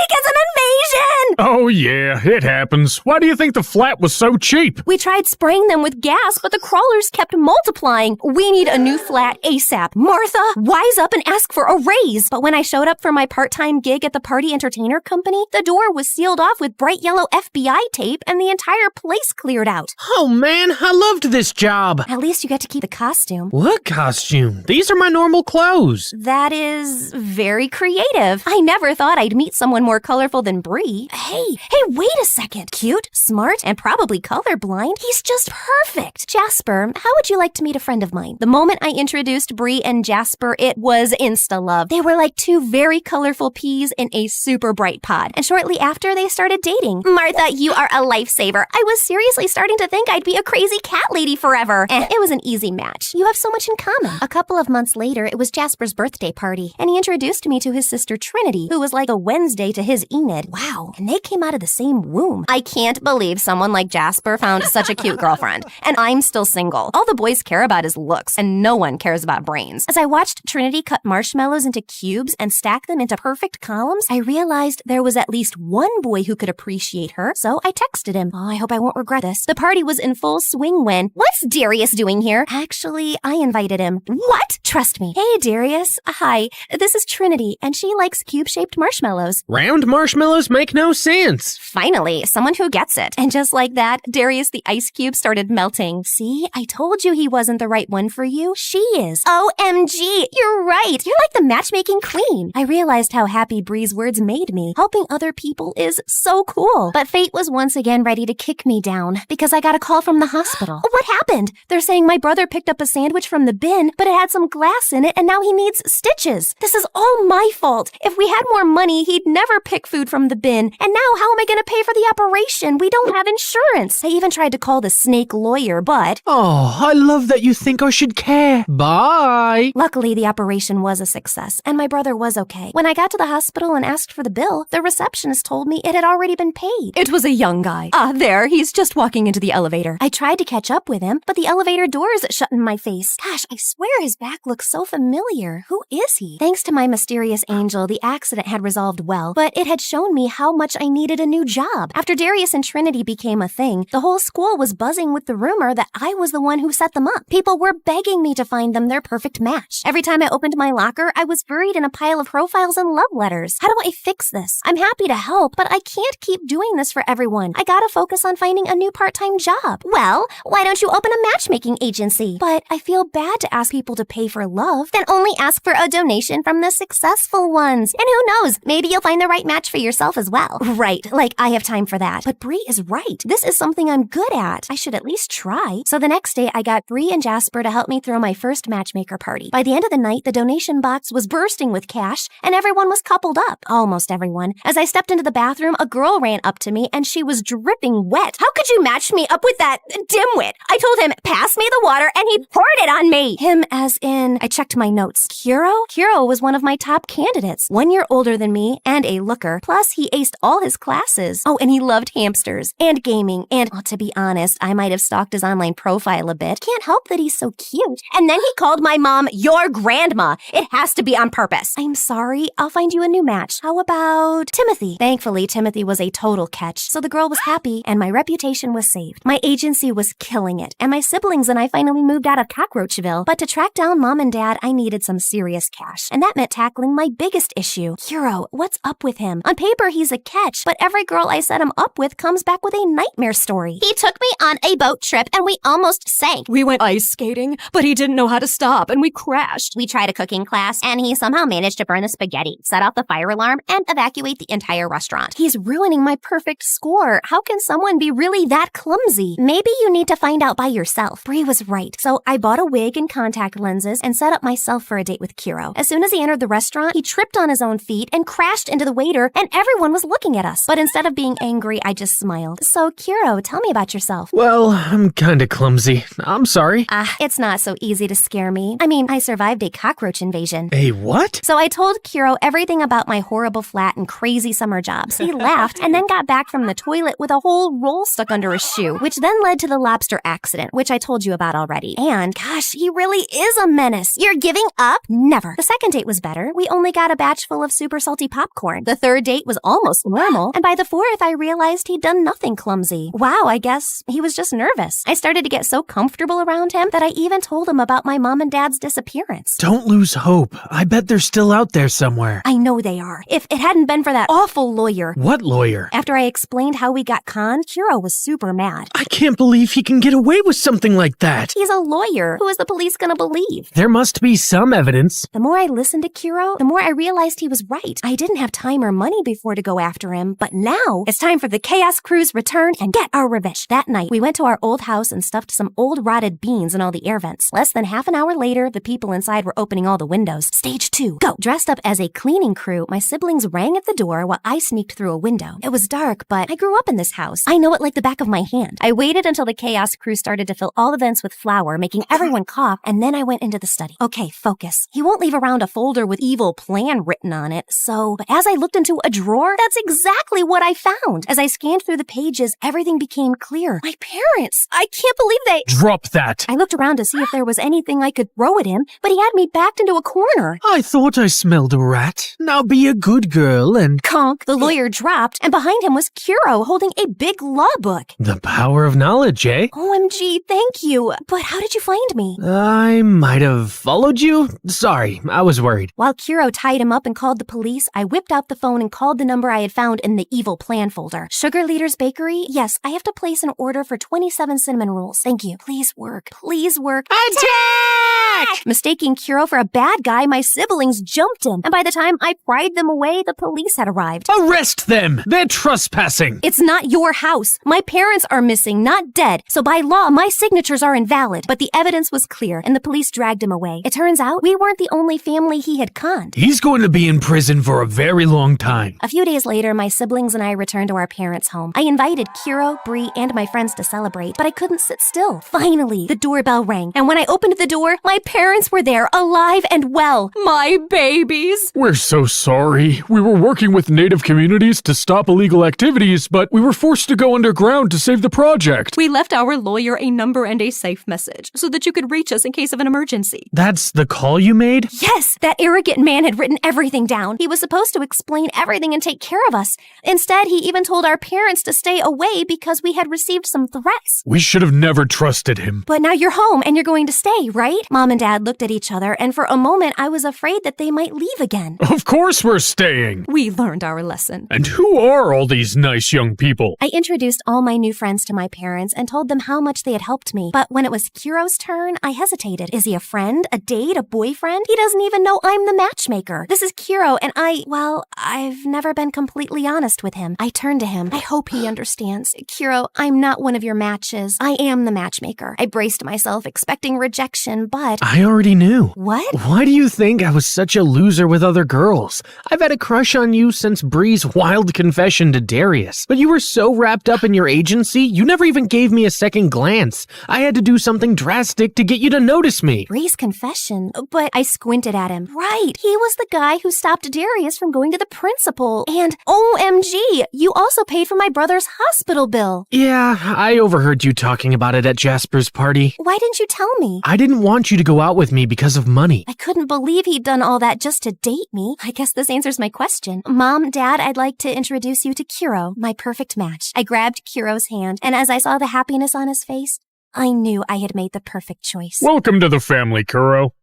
S3: It's an invasion!
S16: Oh yeah, it happens. Why do you think the flat was so cheap?
S3: We tried spraying them with gas, but the crawlers kept multiplying. We need a new flat ASAP. Martha, wise up and ask for a raise. But when I showed up for my part-time gig at the party entertainer company, the door was sealed off with bright yellow FBI tape and the entire place cleared out.
S16: Oh man, I loved this job.
S3: At least you get to keep the costume.
S16: What costume? These are my normal clothes.
S3: That is very creative. I never thought I'd meet someone more colorful than Bree. Hey, wait a second. Cute, smart, and probably colorblind. He's just perfect. Jasper, how would you like to meet a friend of mine? The moment I introduced Bree and Jasper, it was insta-love. They were like two very colorful peas in a super bright pod. And shortly after, they started dating.
S15: Martha, you are a lifesaver. I was seriously starting to think I'd be a crazy cat lady forever.
S3: It was an easy match. You have so much in common. A couple of months later, it was Jasper's birthday party, and he introduced me to his sister Trinity, who was like a Wednesday to his Enid. Wow, and they came out of the same womb. I can't believe someone like Jasper found such a cute girlfriend, and I'm still single. All the boys care about is looks, and no one cares about brains. As I watched Trinity cut marshmallows into cubes and stack them into perfect columns, I realized there was at least one boy who could appreciate her, so I texted him. Oh, I hope I won't regret this. The party was in full swing when,
S15: what's Darius doing here?
S3: Actually, I invited him.
S15: What?
S3: Trust me. Hey, Darius. Hi, this is Trinity, and she likes cube-shaped marshmallows.
S16: Round marshmallows make no sense.
S3: Finally, someone who gets it. And just like that, Darius the ice cube started melting. See, I told you he wasn't the right one for you. She is.
S15: OMG, you're right.
S3: You're like the matchmaking queen. I realized how happy Bree's words made me. Helping other people is so cool. But fate was once again ready to kick me down because I got a call from the hospital.
S15: What happened?
S3: They're saying my brother picked up a sandwich from the bin, but it had some glass in it and now he needs stitches. This is all my fault. If we had more money, he'd never pick food from the bin. And now how am I going to pay for the operation? We don't have insurance. I even tried to call the snake lawyer, but...
S16: Oh, I love that you think I should care. Bye.
S3: Luckily, the operation was a success, and my brother was okay. When I got to the hospital and asked for the bill, the receptionist told me it had already been paid. It was a young guy. There, he's just walking into the
S7: elevator. I tried to catch up with him, but the elevator doors shut in my face. Gosh, I swear his back looks so familiar. Who is he? Thanks to my mysterious angel, the accident had resolved well, but it had shown me how much I needed a new job. After Darius and Trinity became a thing, the whole school was buzzing with the rumor that I was the one who set them up. People were begging me to find them their perfect match. Every time I opened my locker, I was buried in a pile of profiles and love letters. How do I fix this? I'm happy to help, but I can't keep doing this for everyone. I gotta focus on finding a new part-time job.
S15: Well, why don't you open a matchmaking agency?
S7: But I feel bad to ask people to pay for love.
S15: Then only ask for a donation from the successful ones. And who knows, maybe you'll find the right match for yourself as well.
S7: Right, like I have time for that. But Bree is right. This is something I'm good at. I should at least try. So the next day, I got Bree and Jasper to help me throw my first matchmaker party. By the end of the night, the donation box was bursting with cash, and everyone was coupled up. Almost everyone. As I stepped into the bathroom, a girl ran up to me, and she was dripping wet.
S15: How could you match me up with that dimwit? I told him, pass me the water, and he poured it on me.
S7: Him as in, I checked my notes. Kuro? Kuro was one of my top candidates. 1 year older than me, and a looker. Plus, he aced all his classes. Oh, and he loved hamsters, and gaming, and, to be honest, I might have stalked his online profile a bit. Can't help that he's so cute.
S15: And then he called my mom your grandma. It has to be on purpose.
S7: I'm sorry. I'll find you a new match. How about Timothy? Thankfully, Timothy was a total catch, so the girl was happy, and my reputation was saved. My agency was killing it, and my siblings and I finally moved out of Cockroachville. But to track down Mom and Dad, I needed some serious cash, and that meant tackling my biggest issue. Kuro, what's up with him? On paper, he's a catch, but every girl I set him up with comes back with a nightmare story.
S15: He took me on a boat trip, and we almost sank.
S3: We went ice skating, but he didn't know how to stop, and we crashed.
S15: We tried a cooking class, and he somehow managed to burn the spaghetti, set off the fire alarm, and evacuate the entire restaurant.
S7: He's ruining my perfect score. How can someone be really that clumsy?
S15: Maybe you need to find out by yourself.
S7: Bree was right. So I bought a wig and contact lenses and set up myself for a date with Kuro. As soon as he entered the restaurant, he tripped on his own feet and crashed into the waiter, and everyone was looking at us. But instead of being angry, I just smiled. So Kuro, tell me about yourself.
S16: Well, I'm kinda clumsy. I'm sorry.
S7: It's not so easy to scare me. I mean, I survived a cockroach invasion.
S16: A what?
S7: So I told Kuro everything about my horrible flat and crazy summer jobs. He laughed and then got back from the toilet with a whole roll stuck under his shoe, which then led to the lobster accident, which I told you about already. And gosh, he really is a menace.
S15: You're giving up?
S7: Never. The second date was better. We only got a batch full of super salty popcorn. The third date was almost normal. And by the fourth, I realized he'd done nothing clumsy. Wow, I guess he was just nervous. I started to get so comfortable around him that I even told him about my mom and dad's disappearance.
S16: Don't lose hope. I bet they're still out there somewhere.
S7: I know they are. If it hadn't been for that awful lawyer.
S16: What lawyer?
S7: After I explained how we got conned, Kuro was super mad.
S16: I can't believe he can get away with something like that.
S7: He's a lawyer. Who is the police gonna believe?
S16: There must be some evidence.
S7: The more I listened to Kuro, the more I realized he was right. I didn't have time or money before to go after him, but now it's time for the Chaos Crew's return and get our revenge. That night, we went to our old house and stuffed some old rotted beans in all the air vents. Less than half an hour later, the people inside were opening all the windows. Stage 2, go! Dressed up as a cleaning crew, my siblings rang at the door while I sneaked through a window. It was dark, but I grew up in this house. I know it like the back of my hand. I waited until the Chaos Crew started to fill all the vents with flour, making everyone cough, and then I went into the study. Okay, focus. He won't leave around a folder with evil plan written on it, but as I looked into a drawer, that's exactly what I found. As I scanned through the pages, everything became clear. My parents! I can't believe they—
S16: Drop that!
S7: I looked around to see if there was anything I could throw at him, but he had me backed into a corner.
S16: I thought I smelled a rat. Now be a good girl and—
S7: Conk! The lawyer dropped, and behind him was Kuro holding a big law book.
S16: The power of knowledge, eh?
S7: OMG, thank you. But how did you find me?
S16: I might have followed you. Sorry, I was worried.
S7: While Kuro tied him up and called the police, I whipped out the phone and called the number I had found in the evil plan folder. Sugar Leader's Bakery? Yes, I have to place an order for 27 cinnamon rolls. Thank you. Please work. Please work.
S16: Attack!
S7: Mistaking Kuro for a bad guy, my siblings jumped him. And by the time I pried them away, the police had arrived.
S16: Arrest them! They're trespassing!
S7: It's not your house. My parents are missing, not dead. So by law, my signatures are invalid. But the evidence was clear, and the police dragged him away. It turns out we weren't the only family he had conned.
S16: He's going to be in prison for a very long time.
S7: A few days later, my siblings and I returned to our parents' home. I invited Kuro, Bree, and my friends to celebrate, but I couldn't sit still. Finally, the doorbell rang, and when I opened the door, my parents were there, alive and well.
S3: My babies!
S16: We're so sorry. We were working with native communities to stop illegal activities, but we were forced to go underground to save the project. project?
S3: We left our lawyer a number and a safe message so that you could reach us in case of an emergency.
S16: That's the call you made?
S7: Yes, that arrogant man had written everything down. He was supposed to explain everything and take care of us. Instead, he even told our parents to stay away because we had received some threats.
S16: We should have never trusted him.
S7: But now you're home and you're going to stay, right? Mom and Dad looked at each other, and for a moment I was afraid that they might leave again.
S16: Of course we're staying.
S3: We learned our lesson.
S16: And who are all these nice young people?
S7: I introduced all my new friends to my parents and told them how much they had helped me. But when it was Kiro's turn, I hesitated. Is he a friend, a date, a boyfriend? He doesn't even know I'm the matchmaker. This is Kiro, and I've never been completely honest with him. I turned to him. I hope he understands. Kiro, I'm not one of your matches. I am the matchmaker. I braced myself, expecting rejection, but...
S16: I already knew.
S7: What?
S16: Why do you think I was such a loser with other girls? I've had a crush on you since Bree's wild confession to Darius. But you were so wrapped up in your agency, you never even gave me a second glance. I had to do something drastic to get you to notice me.
S7: Bree's confession? But I squinted at him. Right, he was the guy who stopped Darius from going to the principal. And OMG, you also paid for my brother's hospital bill.
S16: Yeah, I overheard you talking about it at Jasper's party.
S7: Why didn't you tell me?
S16: I didn't want you to go out with me because of money.
S7: I couldn't believe he'd done all that just to date me. I guess this answers my question. Mom, Dad, I'd like to introduce you to Kiro, my perfect match. I grabbed Kiro's hand, and as I saw the happiness on his face, I knew I had made the perfect choice.
S16: Welcome to the family, Kuro.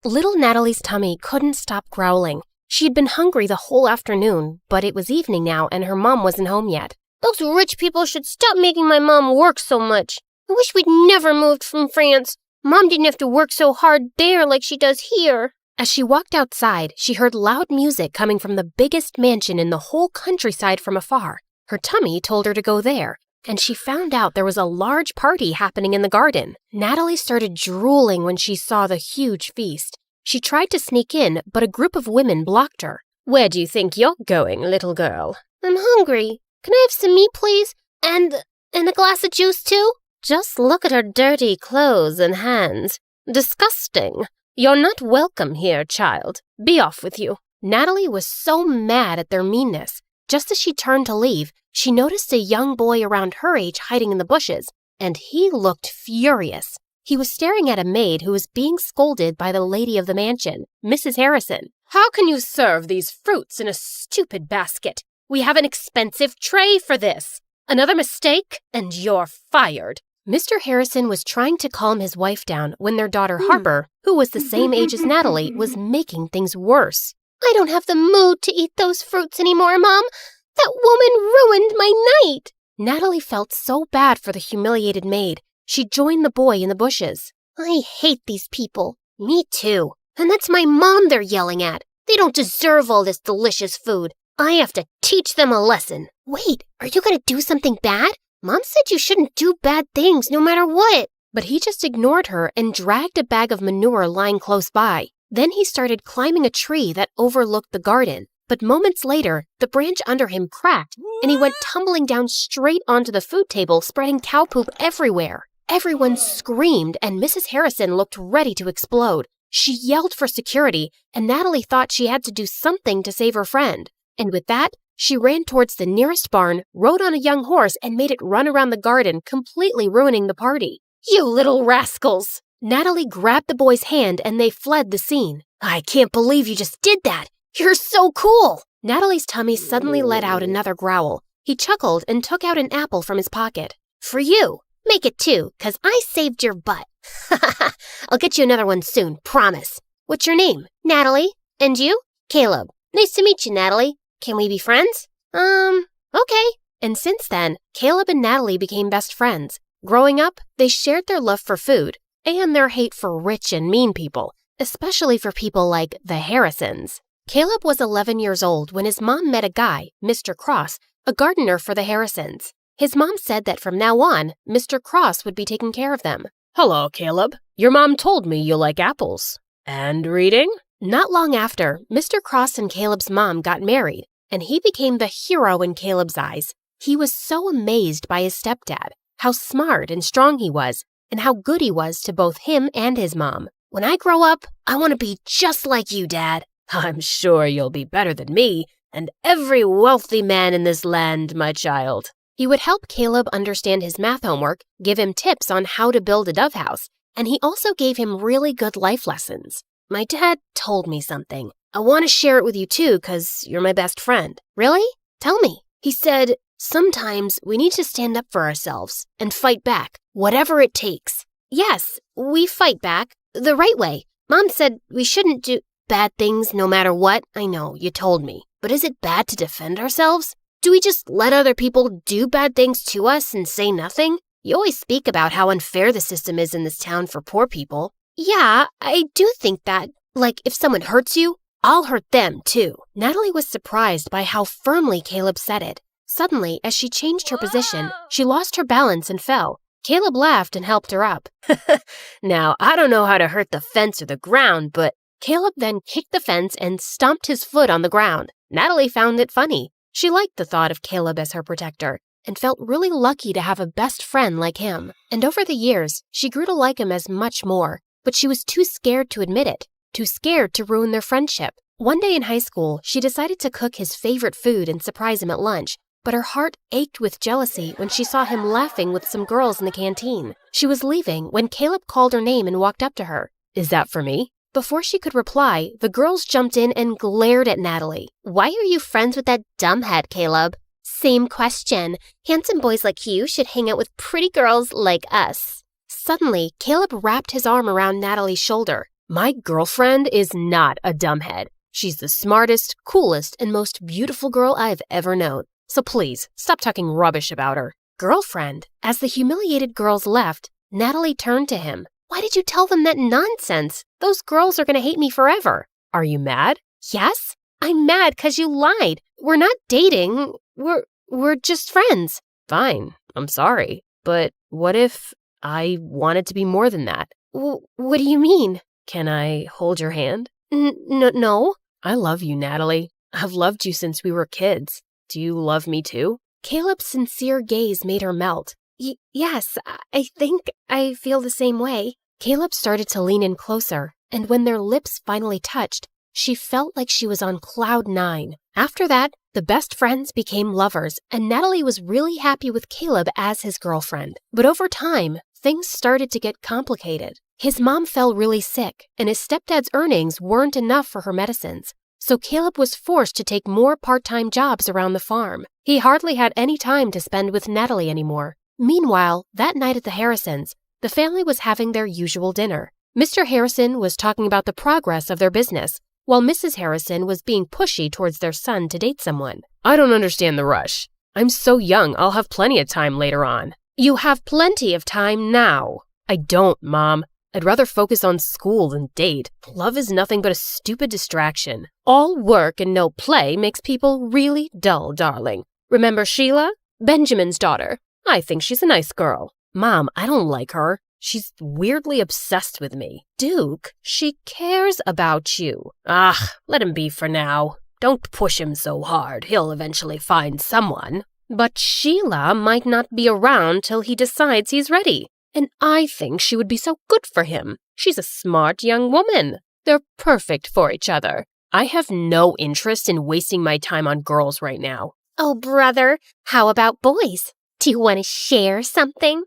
S1: Little Natalie's tummy couldn't stop growling. She had been hungry the whole afternoon, but it was evening now and her mom wasn't home yet. Those rich people should stop making my mom work so much. I wish we'd never moved from France. Mom didn't have to work so hard there like she does here. As she walked outside, she heard loud music coming from the biggest mansion in the whole countryside from afar. Her tummy told her to go there, and she found out there was a large party happening in the garden. Natalie started drooling when she saw the huge feast. She tried to sneak in, but a group of women blocked her. Where do you think you're going, little girl? I'm hungry. Can I have some meat, please? And a glass of juice, too? Just look at her dirty clothes and hands. Disgusting. You're not welcome here, child. Be off with you. Natalie was so mad at their meanness. Just as she turned to leave, she noticed a young boy around her age hiding in the bushes, and he looked furious. He was staring at a maid who was being scolded by the lady of the mansion, Mrs. Harrison. How can you serve these fruits in a stupid basket? We have an expensive tray for this. Another mistake, and you're fired. Mr. Harrison was trying to calm his wife down when their daughter Harper, who was the same age as Natalie, was making things worse. I don't have the mood to eat those fruits anymore, Mom. That woman ruined my night. Natalie felt so bad for the humiliated maid. She joined the boy in the bushes. I hate these people. Me too. And that's my mom they're yelling at. They don't deserve all this delicious food. I have to teach them a lesson. Wait, are you going to do something bad? Mom said you shouldn't do bad things no matter what. But he just ignored her and dragged a bag of manure lying close by. Then he started climbing a tree that overlooked the garden. But moments later, the branch under him cracked, and he went tumbling down straight onto the food table, spreading cow poop everywhere. Everyone screamed, and Mrs. Harrison looked ready to explode. She yelled for security, and Natalie thought she had to do something to save her friend. And with that, she ran towards the nearest barn, rode on a young horse, and made it run around the garden, completely ruining the party. You little rascals! Natalie grabbed the boy's hand, and they fled the scene. I can't believe you just did that! You're so cool! Natalie's tummy suddenly let out another growl. He chuckled and took out an apple from his pocket. For you! Make it 2, 'cause I saved your butt. I'll get you another one soon, promise. What's your name? Natalie. And you? Caleb. Nice to meet you, Natalie. Can we be friends? Okay. And since then, Caleb and Natalie became best friends. Growing up, they shared their love for food and their hate for rich and mean people, especially for people like the Harrisons. Caleb was 11 years old when his mom met a guy, Mr. Cross, a gardener for the Harrisons. His mom said that from now on, Mr. Cross would be taking care of them. Hello, Caleb. Your mom told me you like apples. And reading? Not long after, Mr. Cross and Caleb's mom got married, and he became the hero in Caleb's eyes. He was so amazed by his stepdad, how smart and strong he was, and how good he was to both him and his mom. "When I grow up, I want to be just like you, Dad." "I'm sure you'll be better than me, and every wealthy man in this land, my child." He would help Caleb understand his math homework, give him tips on how to build a dove house, and he also gave him really good life lessons. "My dad told me something. I want to share it with you too, because you're my best friend." "Really? Tell me." "He said, sometimes we need to stand up for ourselves and fight back, whatever it takes." "Yes, we fight back the right way. Mom said we shouldn't do bad things no matter what." "I know, you told me. But is it bad to defend ourselves? Do we just let other people do bad things to us and say nothing? You always speak about how unfair the system is in this town for poor people." "Yeah, I do think that. Like, if someone hurts you, I'll hurt them too." Natalie was surprised by how firmly Caleb said it. Suddenly, as she changed her position, she lost her balance and fell. Caleb laughed and helped her up. "Now, I don't know how to hurt the fence or the ground, but..." Caleb then kicked the fence and stomped his foot on the ground. Natalie found it funny. She liked the thought of Caleb as her protector and felt really lucky to have a best friend like him. And over the years, she grew to like him as much more, but she was too scared to admit it, too scared to ruin their friendship. One day in high school, she decided to cook his favorite food and surprise him at lunch, but her heart ached with jealousy when she saw him laughing with some girls in the canteen. She was leaving when Caleb called her name and walked up to her. "Is that for me?" Before she could reply, the girls jumped in and glared at Natalie. "Why are you friends with that dumbhead, Caleb?" "Same question. Handsome boys like you should hang out with pretty girls like us." Suddenly, Caleb wrapped his arm around Natalie's shoulder. "My girlfriend is not a dumbhead. She's the smartest, coolest, and most beautiful girl I've ever known. So please, stop talking rubbish about her." "Girlfriend?" As the humiliated girls left, Natalie turned to him. "Why did you tell them that nonsense? Those girls are going to hate me forever." "Are you mad?" "Yes, I'm mad because you lied. We're not dating. We're just friends." "Fine, I'm sorry. But what if I wanted to be more than that?" What do you mean?" "Can I hold your hand?" No. "I love you, Natalie. I've loved you since we were kids. Do you love me too?" Caleb's sincere gaze made her melt. Yes, I think I feel the same way." Caleb started to lean in closer, and when their lips finally touched, she felt like she was on cloud 9. After that, the best friends became lovers, and Natalie was really happy with Caleb as his girlfriend. But over time, things started to get complicated. His mom fell really sick, and his stepdad's earnings weren't enough for her medicines. So Caleb was forced to take more part-time jobs around the farm. He hardly had any time to spend with Natalie anymore. Meanwhile, that night at the Harrisons, the family was having their usual dinner. Mr. Harrison was talking about the progress of their business, while Mrs. Harrison was being pushy towards their son to date someone. "I don't understand the rush. I'm so young, I'll have plenty of time later on." "You have plenty of time now." "I don't, Mom. I'd rather focus on school than date. Love is nothing but a stupid distraction. All work and no play makes people really dull, darling. Remember Sheila? Benjamin's daughter. I think she's a nice girl." "Mom, I don't like her. She's weirdly obsessed with me." "Duke, she cares about you." Let him be for now. Don't push him so hard. He'll eventually find someone." "But Sheila might not be around till he decides he's ready. And I think she would be so good for him. She's a smart young woman. They're perfect for each other. I have no interest in wasting my time on girls right now."
S15: "Oh, brother, how about boys? Do you want to share something?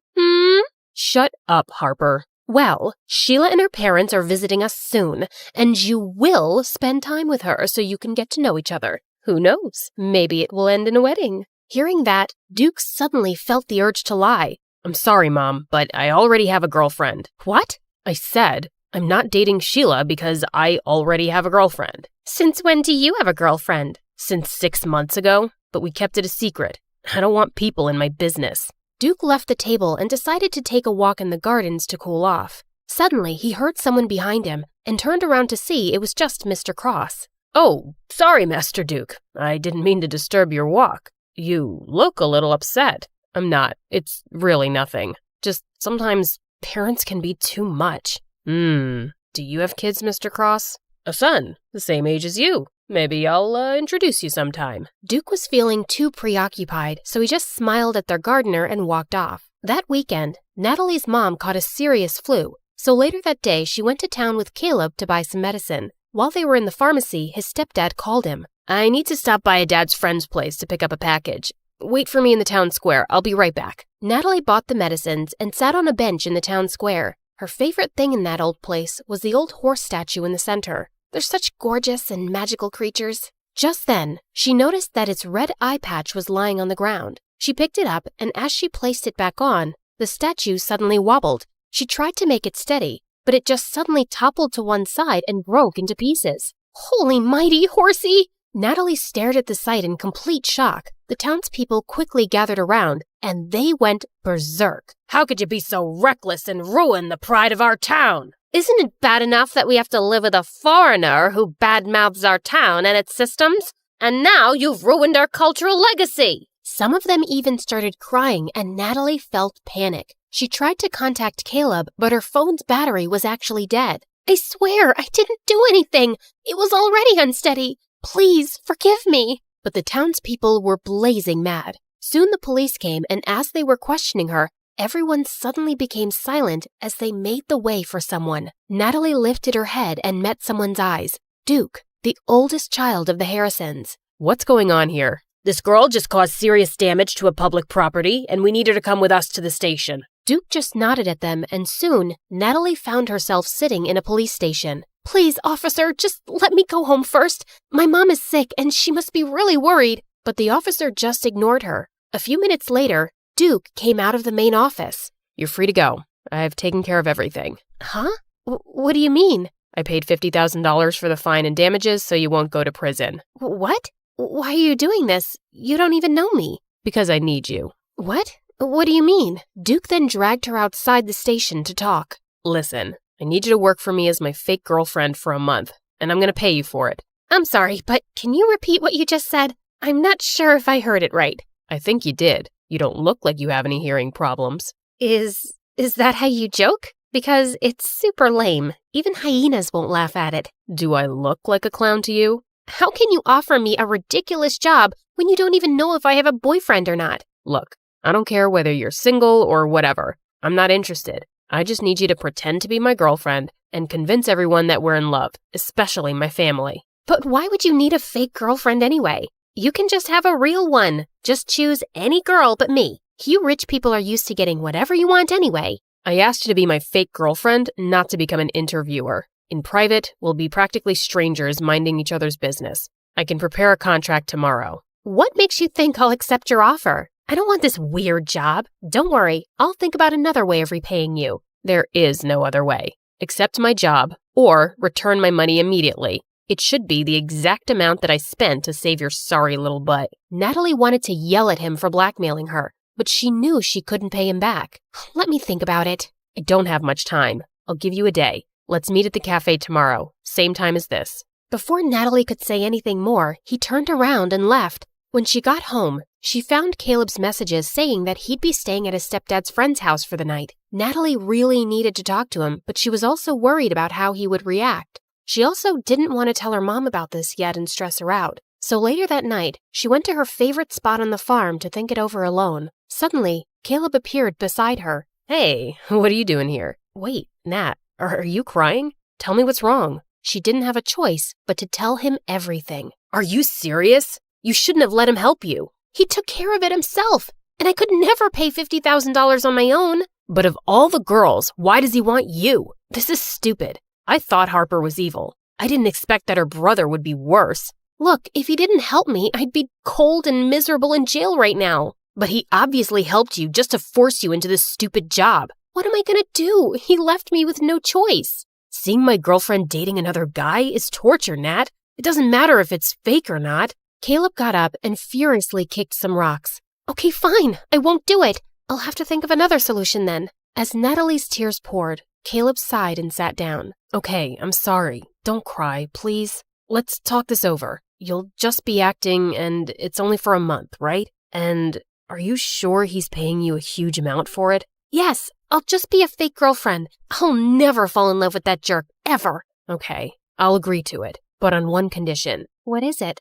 S1: Shut up, Harper. Well, Sheila and her parents are visiting us soon, and you will spend time with her so you can get to know each other. Who knows? Maybe it will end in a wedding." Hearing that, Duke suddenly felt the urge to lie. "I'm sorry, Mom, but I already have a girlfriend." "What?" "I said I'm not dating Sheila because I already have a girlfriend."
S15: "Since when do you have a girlfriend?"
S1: "Since 6 months ago, but we kept it a secret. I don't want people in my business." Duke left the table and decided to take a walk in the gardens to cool off. Suddenly, he heard someone behind him and turned around to see it was just Mr. Cross. "Oh, sorry, Master Duke. I didn't mean to disturb your walk. You look a little upset." "I'm not. It's really nothing. Just sometimes parents can be too much." Do you have kids, Mr. Cross?" "A son, the same age as you. Maybe I'll introduce you sometime." Duke was feeling too preoccupied, so he just smiled at their gardener and walked off. That weekend, Natalie's mom caught a serious flu, so later that day she went to town with Caleb to buy some medicine. While they were in the pharmacy, his stepdad called him. "I need to stop by a dad's friend's place to pick up a package. Wait for me in the town square. I'll be right back." Natalie bought the medicines and sat on a bench in the town square. Her favorite thing in that old place was the old horse statue in the center. They're such gorgeous and magical creatures. Just then, she noticed that its red eye patch was lying on the ground. She picked it up, and as she placed it back on, the statue suddenly wobbled. She tried to make it steady, but it just suddenly toppled to one side and broke into pieces. "Holy mighty, horsey!" Natalie stared at the sight in complete shock. The townspeople quickly gathered around, and they went berserk. "How could you be so reckless and ruin the pride of our town? Isn't it bad enough that we have to live with a foreigner who badmouths our town and its systems? And now you've ruined our cultural legacy!" Some of them even started crying, and Natalie felt panic. She tried to contact Caleb, but her phone's battery was actually dead. "I swear, I didn't do anything. It was already unsteady. Please, forgive me." But the townspeople were blazing mad. Soon the police came, and as they were questioning her, everyone suddenly became silent as they made the way for someone. Natalie lifted her head and met someone's eyes. Duke, the oldest child of the Harrisons. "What's going on here?" "This girl just caused serious damage to a public property, and we need her to come with us to the station." Duke just nodded at them, and soon, Natalie found herself sitting in a police station. "Please, officer, just let me go home first. My mom is sick, and she must be really worried." But the officer just ignored her. A few minutes later, Duke came out of the main office. "You're free to go. I've taken care of everything." "Huh? What do you mean?" "I paid $50,000 for the fine and damages, so you won't go to prison." "What? Why are you doing this? You don't even know me." "Because I need you." "What? What do you mean?" Duke then dragged her outside the station to talk. "Listen, I need you to work for me as my fake girlfriend for a month, and I'm going to pay you for it." "I'm sorry, but can you repeat what you just said? I'm not sure if I heard it right." "I think you did. You don't look like you have any hearing problems."
S5: Is that how you joke? Because it's super lame. Even hyenas won't laugh at it.
S1: "Do I look like a clown to you?"
S5: How can you offer me a ridiculous job when you don't even know if I have a boyfriend or not?
S1: "Look, I don't care whether you're single or whatever. I'm not interested. I just need you to pretend to be my girlfriend and convince everyone that we're in love, especially my family."
S5: "But why would you need a fake girlfriend anyway? You can just have a real one. Just choose any girl but me. You rich people are used to getting whatever you want anyway."
S1: "I asked you to be my fake girlfriend, not to become an interviewer. In private, we'll be practically strangers minding each other's business. I can prepare a contract tomorrow."
S5: "What makes you think I'll accept your offer? I don't want this weird job. Don't worry, I'll think about another way of repaying you."
S1: "There is no other way. Accept my job or return my money immediately. It should be the exact amount that I spent to save your sorry little butt."
S5: Natalie wanted to yell at him for blackmailing her, but she knew she couldn't pay him back. "Let me think about it."
S1: "I don't have much time. I'll give you a day. Let's meet at the cafe tomorrow, same time as this."
S5: Before Natalie could say anything more, he turned around and left. When she got home, she found Caleb's messages saying that he'd be staying at his stepdad's friend's house for the night. Natalie really needed to talk to him, but she was also worried about how he would react. She also didn't want to tell her mom about this yet and stress her out. So later that night, she went to her favorite spot on the farm to think it over alone. Suddenly, Caleb appeared beside her.
S1: "Hey, what are you doing here?"
S5: "Wait,
S1: Nat, are you crying? Tell me what's wrong."
S5: She didn't have a choice but to tell him everything.
S1: "Are you serious? You shouldn't have let him help you."
S5: "He took care of it himself, and I could never pay $50,000 on my own."
S1: "But of all the girls, why does he want you? This is stupid. I thought Harper was evil. I didn't expect that her brother would be worse."
S5: "Look, if he didn't help me, I'd be cold and miserable in jail right now."
S1: "But he obviously helped you just to force you into this stupid job."
S5: "What am I gonna do? He left me with no choice."
S1: "Seeing my girlfriend dating another guy is torture, Nat. It doesn't matter if it's fake or not."
S5: Caleb got up and furiously kicked some rocks. "Okay, fine. I won't do it. I'll have to think of another solution then." As Natalie's tears poured, Caleb sighed and sat down.
S1: "Okay, I'm sorry. Don't cry, please. Let's talk this over. You'll just be acting, and it's only for a month, right? And are you sure he's paying you a huge amount for it?"
S5: "Yes, I'll just be a fake girlfriend. I'll never fall in love with that jerk, ever."
S1: "Okay, I'll agree to it, but on one condition."
S5: "What is it?"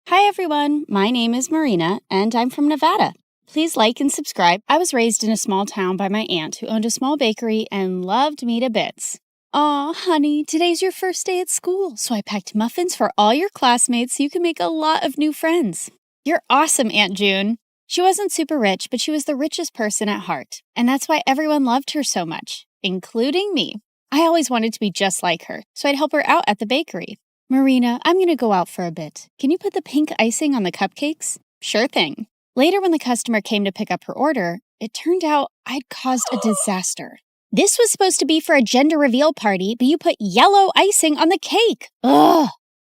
S6: Hi everyone, my name is Marina, and I'm from Nevada. Please like and subscribe. I was raised in a small town by my aunt who owned a small bakery and loved me to bits. Aw, honey, today's your first day at school, so I packed muffins for all your classmates so you can make a lot of new friends. You're awesome, Aunt June. She wasn't super rich, but she was the richest person at heart, and that's why everyone loved her so much, including me. I always wanted to be just like her, so I'd help her out at the bakery. Marina, I'm going to go out for a bit. Can you put the pink icing on the cupcakes? Sure thing. Later, when the customer came to pick up her order, it turned out I'd caused a disaster. This was supposed to be for a gender reveal party, but you put yellow icing on the cake. Ugh!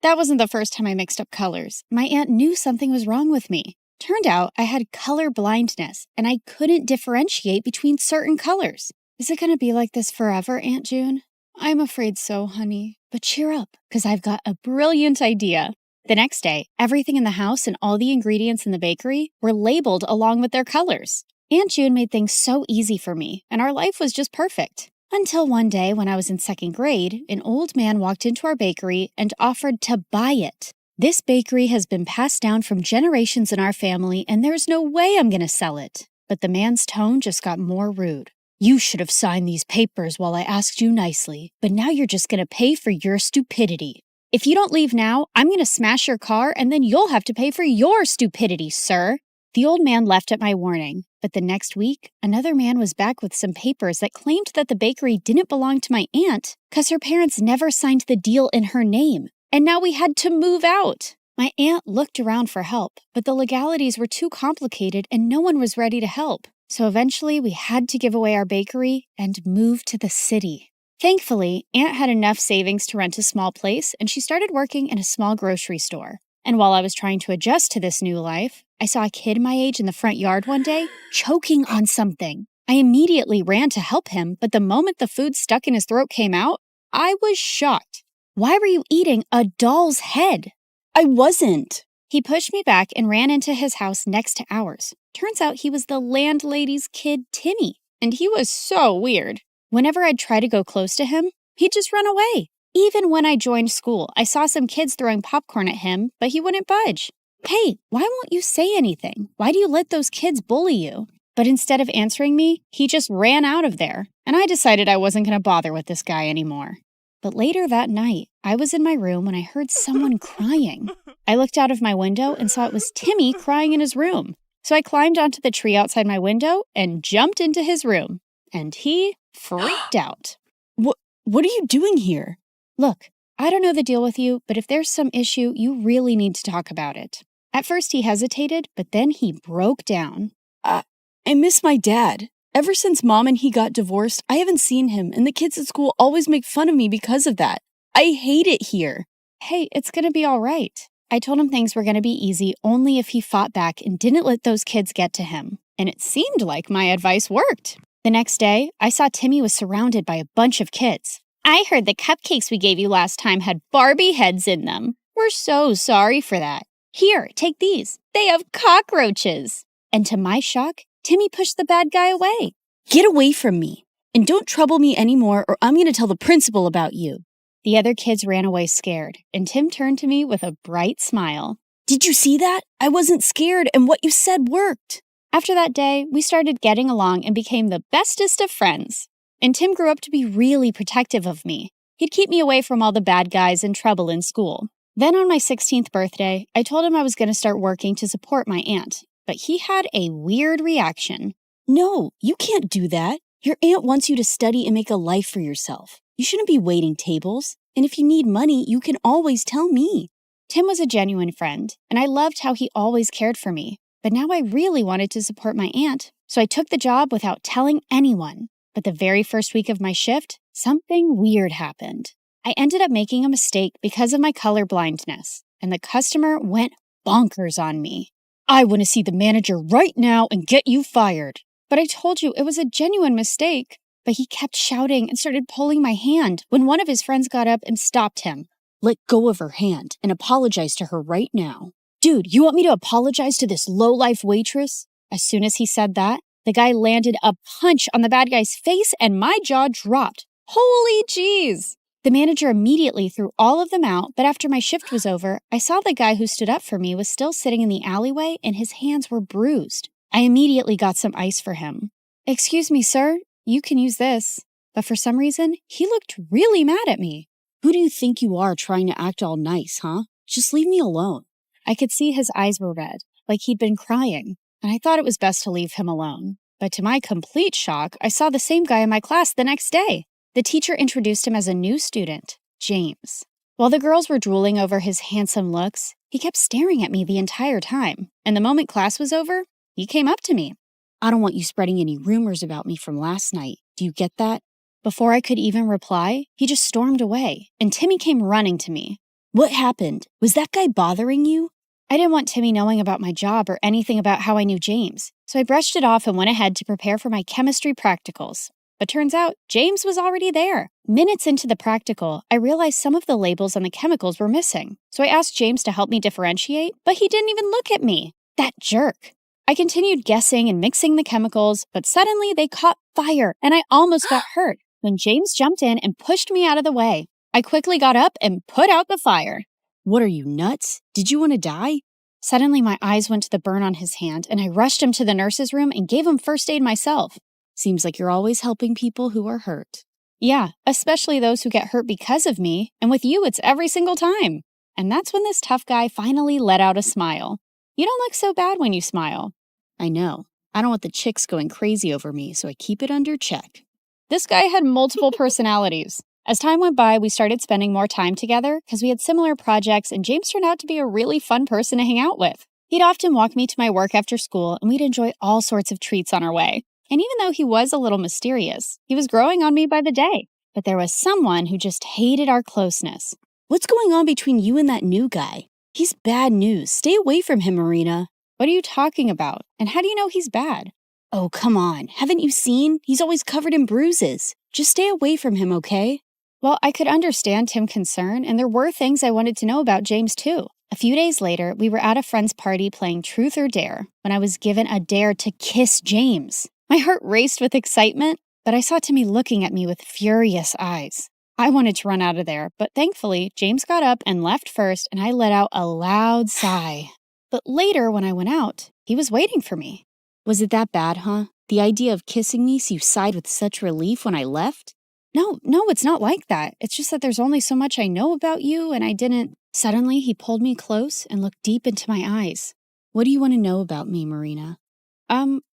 S6: That wasn't the first time I mixed up colors. My aunt knew something was wrong with me. Turned out I had color blindness, and I couldn't differentiate between certain colors. Is it going to be like this forever, Aunt June? I'm afraid so, honey. But cheer up, because I've got a brilliant idea. The next day, everything in the house and all the ingredients in the bakery were labeled along with their colors. Aunt June made things so easy for me, and our life was just perfect. Until one day when I was in 2nd grade, an old man walked into our bakery and offered to buy it. This bakery has been passed down from generations in our family, and there's no way I'm going to sell it. But the man's tone just got more rude. You should have signed these papers while I asked you nicely, but now you're just going to pay for your stupidity. If you don't leave now, I'm going to smash your car, and then you'll have to pay for your stupidity, sir. The old man left at my warning, but the next week, another man was back with some papers that claimed that the bakery didn't belong to my aunt because her parents never signed the deal in her name, and now we had to move out. My aunt looked around for help, but the legalities were too complicated and no one was ready to help. So eventually we had to give away our bakery and move to the city. Thankfully, Aunt had enough savings to rent a small place, and she started working in a small grocery store. And while I was trying to adjust to this new life, I saw a kid my age in the front yard one day, choking on something. I immediately ran to help him, but the moment the food stuck in his throat came out, I was shocked. Why were you eating a doll's head? I wasn't. He pushed me back and ran into his house next to ours. Turns out he was the landlady's kid, Timmy, and he was so weird. Whenever I'd try to go close to him, he'd just run away. Even when I joined school, I saw some kids throwing popcorn at him, but he wouldn't budge. Hey, why won't you say anything? Why do you let those kids bully you? But instead of answering me, he just ran out of there, and I decided I wasn't going to bother with this guy anymore. But later that night, I was in my room when I heard someone crying. I looked out of my window and saw it was Timmy crying in his room. So I climbed onto the tree outside my window and jumped into his room. And he freaked out. What are you doing here? Look, I don't know the deal with you, but if there's some issue, you really need to talk about it. At first he hesitated, but then he broke down. I miss my dad. Ever since Mom and he got divorced, I haven't seen him, and the kids at school always make fun of me because of that. I hate it here. Hey, it's gonna be all right. I told him things were gonna be easy only if he fought back and didn't let those kids get to him. And it seemed like my advice worked. The next day, I saw Timmy was surrounded by a bunch of kids. I heard the cupcakes we gave you last time had Barbie heads in them. We're so sorry for that. Here, take these. They have cockroaches. And to my shock, Timmy pushed the bad guy away. Get away from me. And don't trouble me anymore or I'm going to tell the principal about you. The other kids ran away scared, and Tim turned to me with a bright smile. Did you see that? I wasn't scared, and what you said worked. After that day, we started getting along and became the bestest of friends. And Tim grew up to be really protective of me. He'd keep me away from all the bad guys and trouble in school. Then on my 16th birthday, I told him I was going to start working to support my aunt. But he had a weird reaction. No, you can't do that. Your aunt wants you to study and make a life for yourself. You shouldn't be waiting tables. And if you need money, you can always tell me. Tim was a genuine friend, and I loved how he always cared for me. But now I really wanted to support my aunt, so I took the job without telling anyone. But the very first week of my shift, something weird happened. I ended up making a mistake because of my color blindness, and the customer went bonkers on me. I want to see the manager right now and get you fired. But I told you it was a genuine mistake. But he kept shouting and started pulling my hand when one of his friends got up and stopped him. Let go of her hand and apologize to her right now. Dude, you want me to apologize to this low-life waitress? As soon as he said that, the guy landed a punch on the bad guy's face and my jaw dropped. Holy jeez! The manager immediately threw all of them out, but after my shift was over, I saw the guy who stood up for me was still sitting in the alleyway and his hands were bruised. I immediately got some ice for him. "Excuse me, sir, you can use this." But for some reason, he looked really mad at me. "Who do you think you are trying to act all nice, huh? Just leave me alone." I could see his eyes were red, like he'd been crying, and I thought it was best to leave him alone. But to my complete shock, I saw the same guy in my class the next day. The teacher introduced him as a new student, James. While the girls were drooling over his handsome looks, he kept staring at me the entire time, and the moment class was over, he came up to me. "I don't want you spreading any rumors about me from last night. Do you get that?" Before I could even reply, he just stormed away, and Timmy came running to me. "What happened? Was that guy bothering you?" I didn't want Timmy knowing about my job or anything about how I knew James, so I brushed it off and went ahead to prepare for my chemistry practicals. But turns out, James was already there. Minutes into the practical, I realized some of the labels on the chemicals were missing, so I asked James to help me differentiate, but he didn't even look at me. That jerk. I continued guessing and mixing the chemicals, but suddenly they caught fire, and I almost got hurt when James jumped in and pushed me out of the way. I quickly got up and put out the fire. "What are you, nuts? Did you want to die?" Suddenly, my eyes went to the burn on his hand, and I rushed him to the nurse's room and gave him first aid myself. "Seems like you're always helping people who are hurt." "Yeah, especially those who get hurt because of me, and with you, it's every single time." And that's when this tough guy finally let out a smile. "You don't look so bad when you smile." "I know. I don't want the chicks going crazy over me, so I keep it under check." This guy had multiple personalities. As time went by, we started spending more time together because we had similar projects, and James turned out to be a really fun person to hang out with. He'd often walk me to my work after school, and we'd enjoy all sorts of treats on our way. And even though he was a little mysterious, he was growing on me by the day. But there was someone who just hated our closeness. "What's going on between you and that new guy? He's bad news. Stay away from him, Marina." "What are you talking about? And how do you know he's bad?" "Oh, come on. Haven't you seen? He's always covered in bruises. Just stay away from him, okay?" Well, I could understand Tim's concern, and there were things I wanted to know about James too. A few days later, we were at a friend's party playing Truth or Dare when I was given a dare to kiss James. My heart raced with excitement, but I saw Timmy looking at me with furious eyes. I wanted to run out of there, but thankfully, James got up and left first, and I let out a loud sigh. But later, when I went out, he was waiting for me. "Was it that bad, huh? The idea of kissing me so you sighed with such relief when I left?" No, it's not like that. It's just that there's only so much I know about you, and I didn't." Suddenly, he pulled me close and looked deep into my eyes. "What do you want to know about me, Marina?"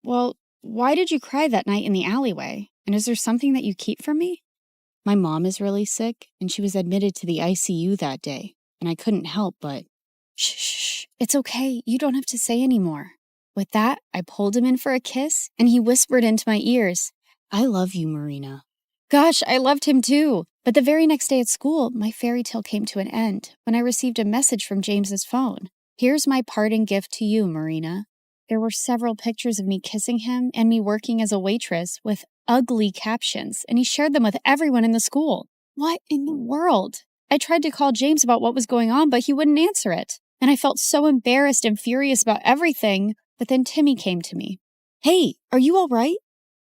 S6: Well, why did you cry that night in the alleyway? And is there something that you keep from me?" "My mom is really sick, and she was admitted to the ICU that day, and I couldn't help but—" Shh, it's okay. You don't have to say anymore." With that, I pulled him in for a kiss, and he whispered into my ears, "I love you, Marina." Gosh, I loved him too. But the very next day at school, my fairy tale came to an end when I received a message from James's phone. "Here's my parting gift to you, Marina." There were several pictures of me kissing him and me working as a waitress with ugly captions, and he shared them with everyone in the school. What in the world? I tried to call James about what was going on, but he wouldn't answer it. And I felt so embarrassed and furious about everything, but then Timmy came to me. "Hey, are you all right?"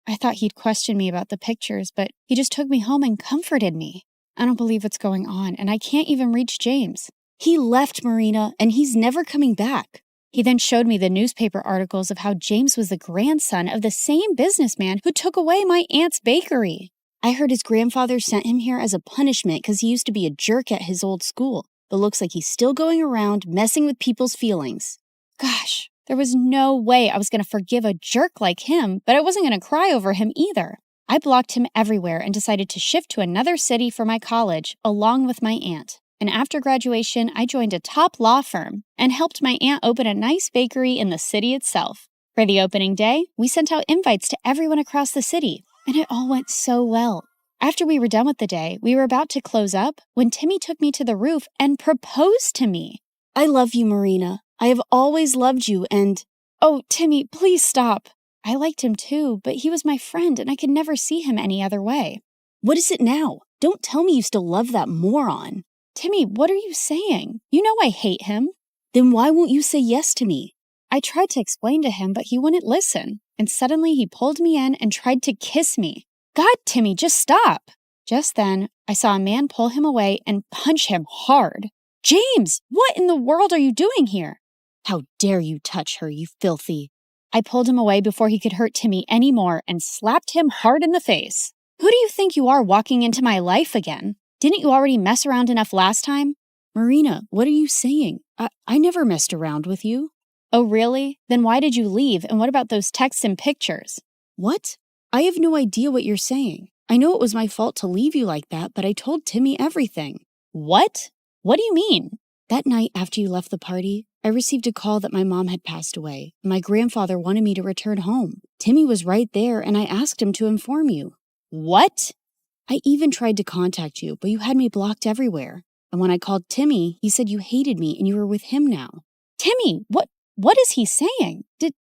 S6: I thought he'd question me about the pictures, but he just took me home and comforted me. I don't believe what's going on, and I can't even reach James. He left, Marina, and he's never coming back. He then showed me the newspaper articles of how James was the grandson of the same businessman who took away my aunt's bakery. I heard his grandfather sent him here as a punishment because he used to be a jerk at his old school, but looks like he's still going around messing with people's feelings. Gosh, there was no way I was going to forgive a jerk like him, but I wasn't going to cry over him either. I blocked him everywhere and decided to shift to another city for my college, along with my aunt. And after graduation, I joined a top law firm and helped my aunt open a nice bakery in the city itself. For the opening day, we sent out invites to everyone across the city, and it all went so well. After we were done with the day, we were about to close up when Timmy took me to the roof and proposed to me. I love you, Marina. I have always loved you and... Oh, Timmy, please stop. I liked him too, but he was my friend and I could never see him any other way. What is it now? Don't tell me you still love that moron. Timmy, what are you saying? You know I hate him. Then why won't you say yes to me? I tried to explain to him, but he wouldn't listen. And suddenly he pulled me in and tried to kiss me. God, Timmy, just stop. Just then, I saw a man pull him away and punch him hard. James, what in the world are you doing here? How dare you touch her, you filthy. I pulled him away before he could hurt Timmy anymore and slapped him hard in the face. Who do you think you are walking into my life again? Didn't you already mess around enough last time? Marina, what are you saying? I never messed around with you. Oh, really? Then why did you leave? And what about those texts and pictures? What? I have no idea what you're saying. I know it was my fault to leave you like that, but I told Timmy everything. What? What do you mean? That night after you left the party, I received a call that my mom had passed away. My grandfather wanted me to return home. Timmy was right there, and I asked him to inform you. What? I even tried to contact you, but you had me blocked everywhere. And when I called Timmy, he said you hated me and you were with him now. Timmy, what is he saying? Did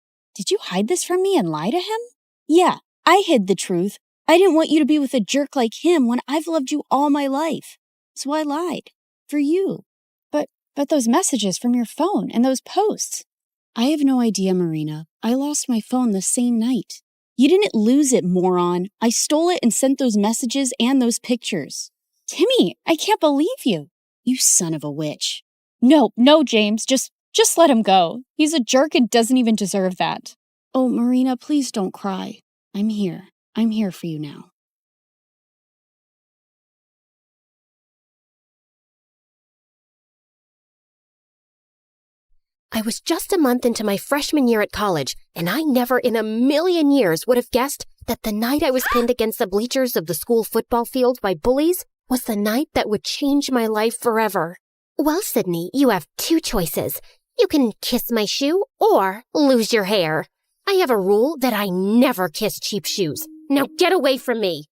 S6: you hide this from me and lie to him? Yeah, I hid the truth. I didn't want you to be with a jerk like him when I've loved you all my life. So I lied. For you. But those messages from your phone and those posts. I have no idea, Marina. I lost my phone the same night. You didn't lose it, moron. I stole it and sent those messages and those pictures. Timmy, I can't believe you. You son of a witch. No, James, just let him go. He's a jerk and doesn't even deserve that. Oh, Marina, please don't cry. I'm here. I'm here for you now.
S1: I was just a month into my freshman year at college, and I never in a million years would have guessed that the night I was pinned against the bleachers of the school football field by bullies was the night that would change my life forever. Well, Sydney, you have two choices. You can kiss my shoe or lose your hair. I have a rule that I never kiss cheap shoes. Now get away from me.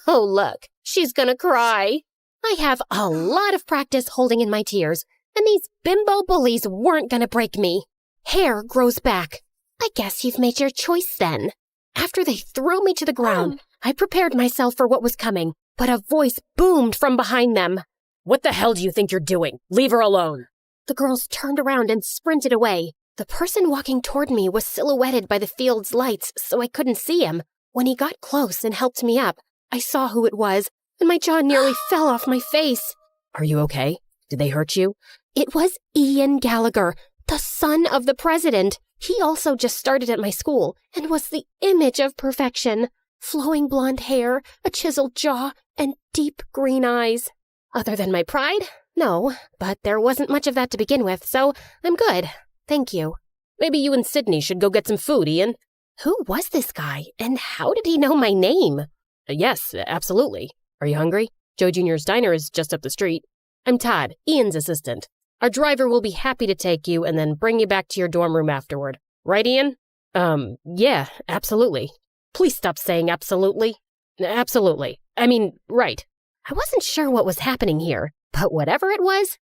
S1: Oh, look, she's gonna cry. I have a lot of practice holding in my tears, and these bimbo bullies weren't gonna break me. Hair grows back. I guess you've made your choice then. After they threw me to the ground, I prepared myself for what was coming, but a voice boomed from behind them. What the hell do you think you're doing? Leave her alone. The girls turned around and sprinted away. The person walking toward me was silhouetted by the field's lights, so I couldn't see him. When he got close and helped me up, I saw who it was, and my jaw nearly fell off my face. Are you okay? Did they hurt you? It was Ian Gallagher, the son of the president. He also just started at my school and was the image of perfection. Flowing blonde hair, a chiseled jaw, and deep green eyes. Other than my pride? No, but there wasn't much of that to begin with, so I'm good. Thank you. Maybe you and Sydney should go get some food, Ian. Who was this guy, and how did he know my name? Yes, absolutely. Are you hungry? Joe Jr.'s Diner is just up the street. I'm Todd, Ian's assistant. Our driver will be happy to take you and then bring you back to your dorm room afterward. Right, Ian? Yeah, absolutely. Please stop saying absolutely. Absolutely. I mean, right. I wasn't sure what was happening here, but whatever it was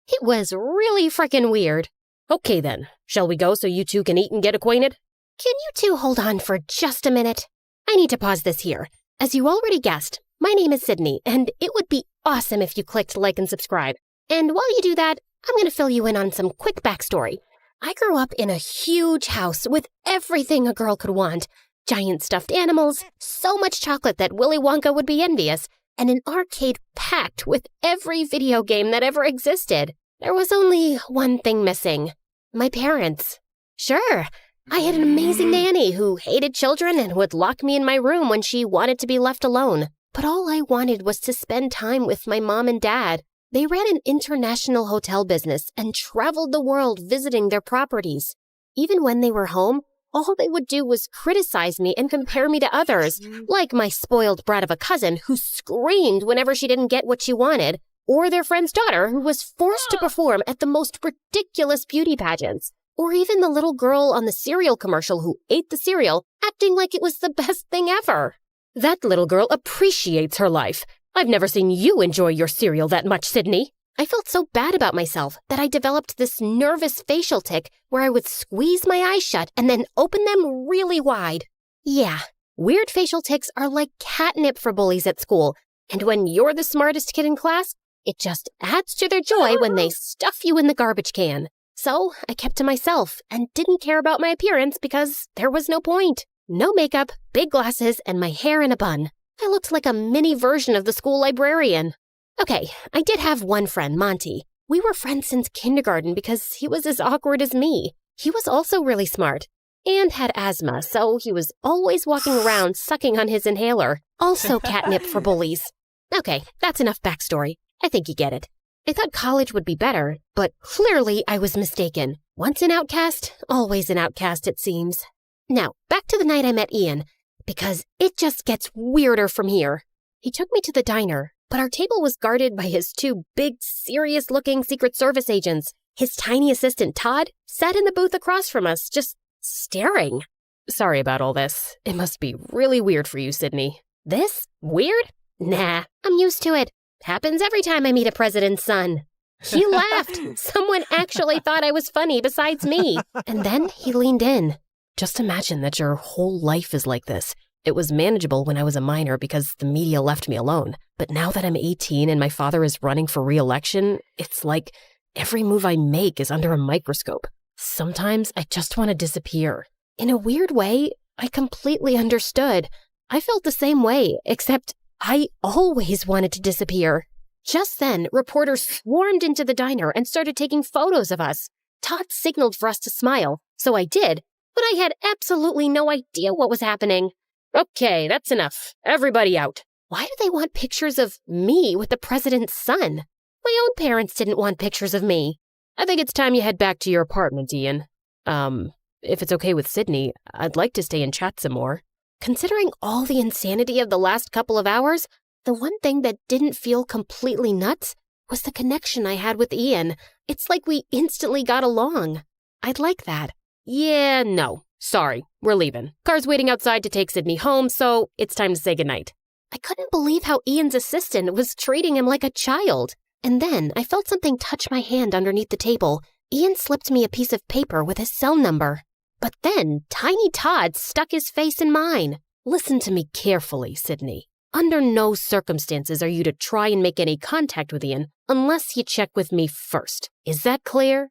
S1: really frickin' weird. Okay then, shall we go so you two can eat and get acquainted? Can you two hold on for just a minute? I need to pause this here. As you already guessed, my name is Sydney, and it would be awesome if you clicked like and subscribe. And while you do that, I'm going to fill you in on some quick backstory. I grew up in a huge house with everything a girl could want. Giant stuffed animals, so much chocolate that Willy Wonka would be envious, and an arcade packed with every video game that ever existed. There was only one thing missing. My parents. Sure, I had an amazing nanny who hated children and would lock me in my room when she wanted to be left alone. But all I wanted was to spend time with my mom and dad. They ran an international hotel business and traveled the world visiting their properties. Even when they were home, all they would do was criticize me and compare me to others, like my spoiled brat of a cousin who screamed whenever she didn't get what she wanted, or their friend's daughter who was forced to perform at the most ridiculous beauty pageants, or even the little girl on the cereal commercial who ate the cereal, acting like it was the best thing ever. That little girl appreciates her life. I've never seen you enjoy your cereal that much, Sydney. I felt so bad about myself that I developed this nervous facial tic where I would squeeze my eyes shut and then open them really wide. Yeah, weird facial tics are like catnip for bullies at school, and when you're the smartest kid in class, it just adds to their joy when they stuff you in the garbage can. So I kept to myself and didn't care about my appearance because there was no point. No makeup, big glasses, and my hair in a bun.
S5: I looked like a mini version of the school librarian. Okay, I did have one friend, Monty. We were friends since kindergarten because he was as awkward as me. He was also really smart and had asthma, so he was always walking around sucking on his inhaler. Also catnip for bullies. Okay, that's enough backstory. I think you get it. I thought college would be better, but clearly I was mistaken. Once an outcast, always an outcast, it seems. Now, back to the night I met Ian, because it just gets weirder from here. He took me to the diner, but our table was guarded by his two big, serious-looking Secret Service agents. His tiny assistant, Todd, sat in the booth across from us, just staring. Sorry about all this. It must be really weird for you, Sydney. This? Weird? Nah, I'm used to it. Happens every time I meet a president's son. He laughed. Someone actually thought I was funny besides me. And then he leaned in. Just imagine that your whole life is like this. It was manageable when I was a minor because the media left me alone. But now that I'm 18 and my father is running for re-election, it's like every move I make is under a microscope. Sometimes I just want to disappear. In a weird way, I completely understood. I felt the same way, except I always wanted to disappear. Just then, reporters swarmed into the diner and started taking photos of us. Todd signaled for us to smile, so I did, but I had absolutely no idea what was happening. Okay, that's enough. Everybody out. Why do they want pictures of me with the president's son? My own parents didn't want pictures of me. I think it's time you head back to your apartment, Ian. If it's okay with Sydney, I'd like to stay and chat some more. Considering all the insanity of the last couple of hours, the one thing that didn't feel completely nuts was the connection I had with Ian. It's like we instantly got along. I'd like that. Yeah, no. Sorry, we're leaving. Car's waiting outside to take Sydney home, so it's time to say goodnight. I couldn't believe how Ian's assistant was treating him like a child. And then I felt something touch my hand underneath the table. Ian slipped me a piece of paper with his cell number. But then Tiny Todd stuck his face in mine. Listen to me carefully, Sydney. Under no circumstances are you to try and make any contact with Ian unless you check with me first. Is that clear?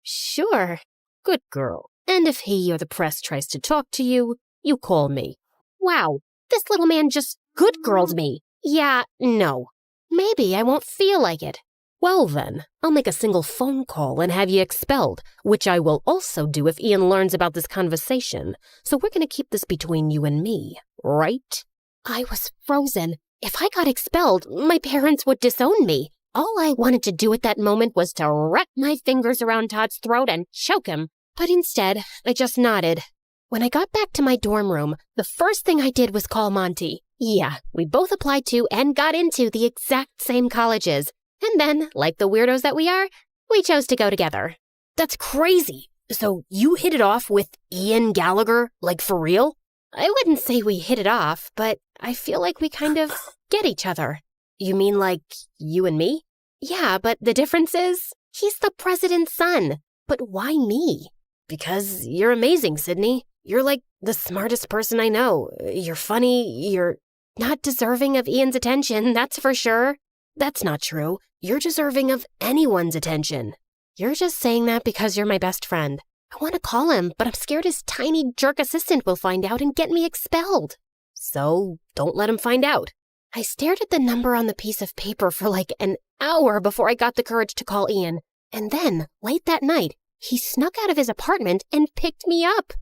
S5: Sure. Good girl. And if he or the press tries to talk to you, you call me. Wow, this little man just good girled me. Yeah, no. Maybe I won't feel like it. Well then, I'll make a single phone call and have you expelled, which I will also do if Ian learns about this conversation. So we're going to keep this between you and me, right? I was frozen. If I got expelled, my parents would disown me. All I wanted to do at that moment was to wrap my fingers around Todd's throat and choke him. But instead, I just nodded. When I got back to my dorm room, the first thing I did was call Monty. Yeah, we both applied to and got into the exact same colleges. And then, like the weirdos that we are, we chose to go together. That's crazy. So you hit it off with Ian Gallagher, like for real? I wouldn't say we hit it off, but I feel like we kind of get each other. You mean like you and me? Yeah, but the difference is, he's the president's son. But why me? Because you're amazing, Sydney. You're like the smartest person I know. You're funny, you're not deserving of Ian's attention, that's for sure. That's not true. You're deserving of anyone's attention. You're just saying that because you're my best friend. I want to call him, but I'm scared his tiny jerk assistant will find out and get me expelled. So don't let him find out. I stared at the number on the piece of paper for like an hour before I got the courage to call Ian. And then, late that night, he snuck out of his apartment and picked me up.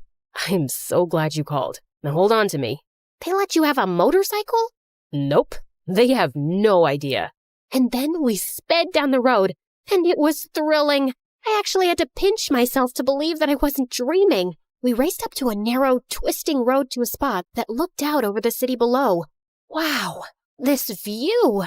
S5: I'm so glad you called. Now hold on to me. They let you have a motorcycle? Nope. They have no idea. And then we sped down the road, and it was thrilling. I actually had to pinch myself to believe that I wasn't dreaming. We raced up to a narrow, twisting road to a spot that looked out over the city below. Wow, this view!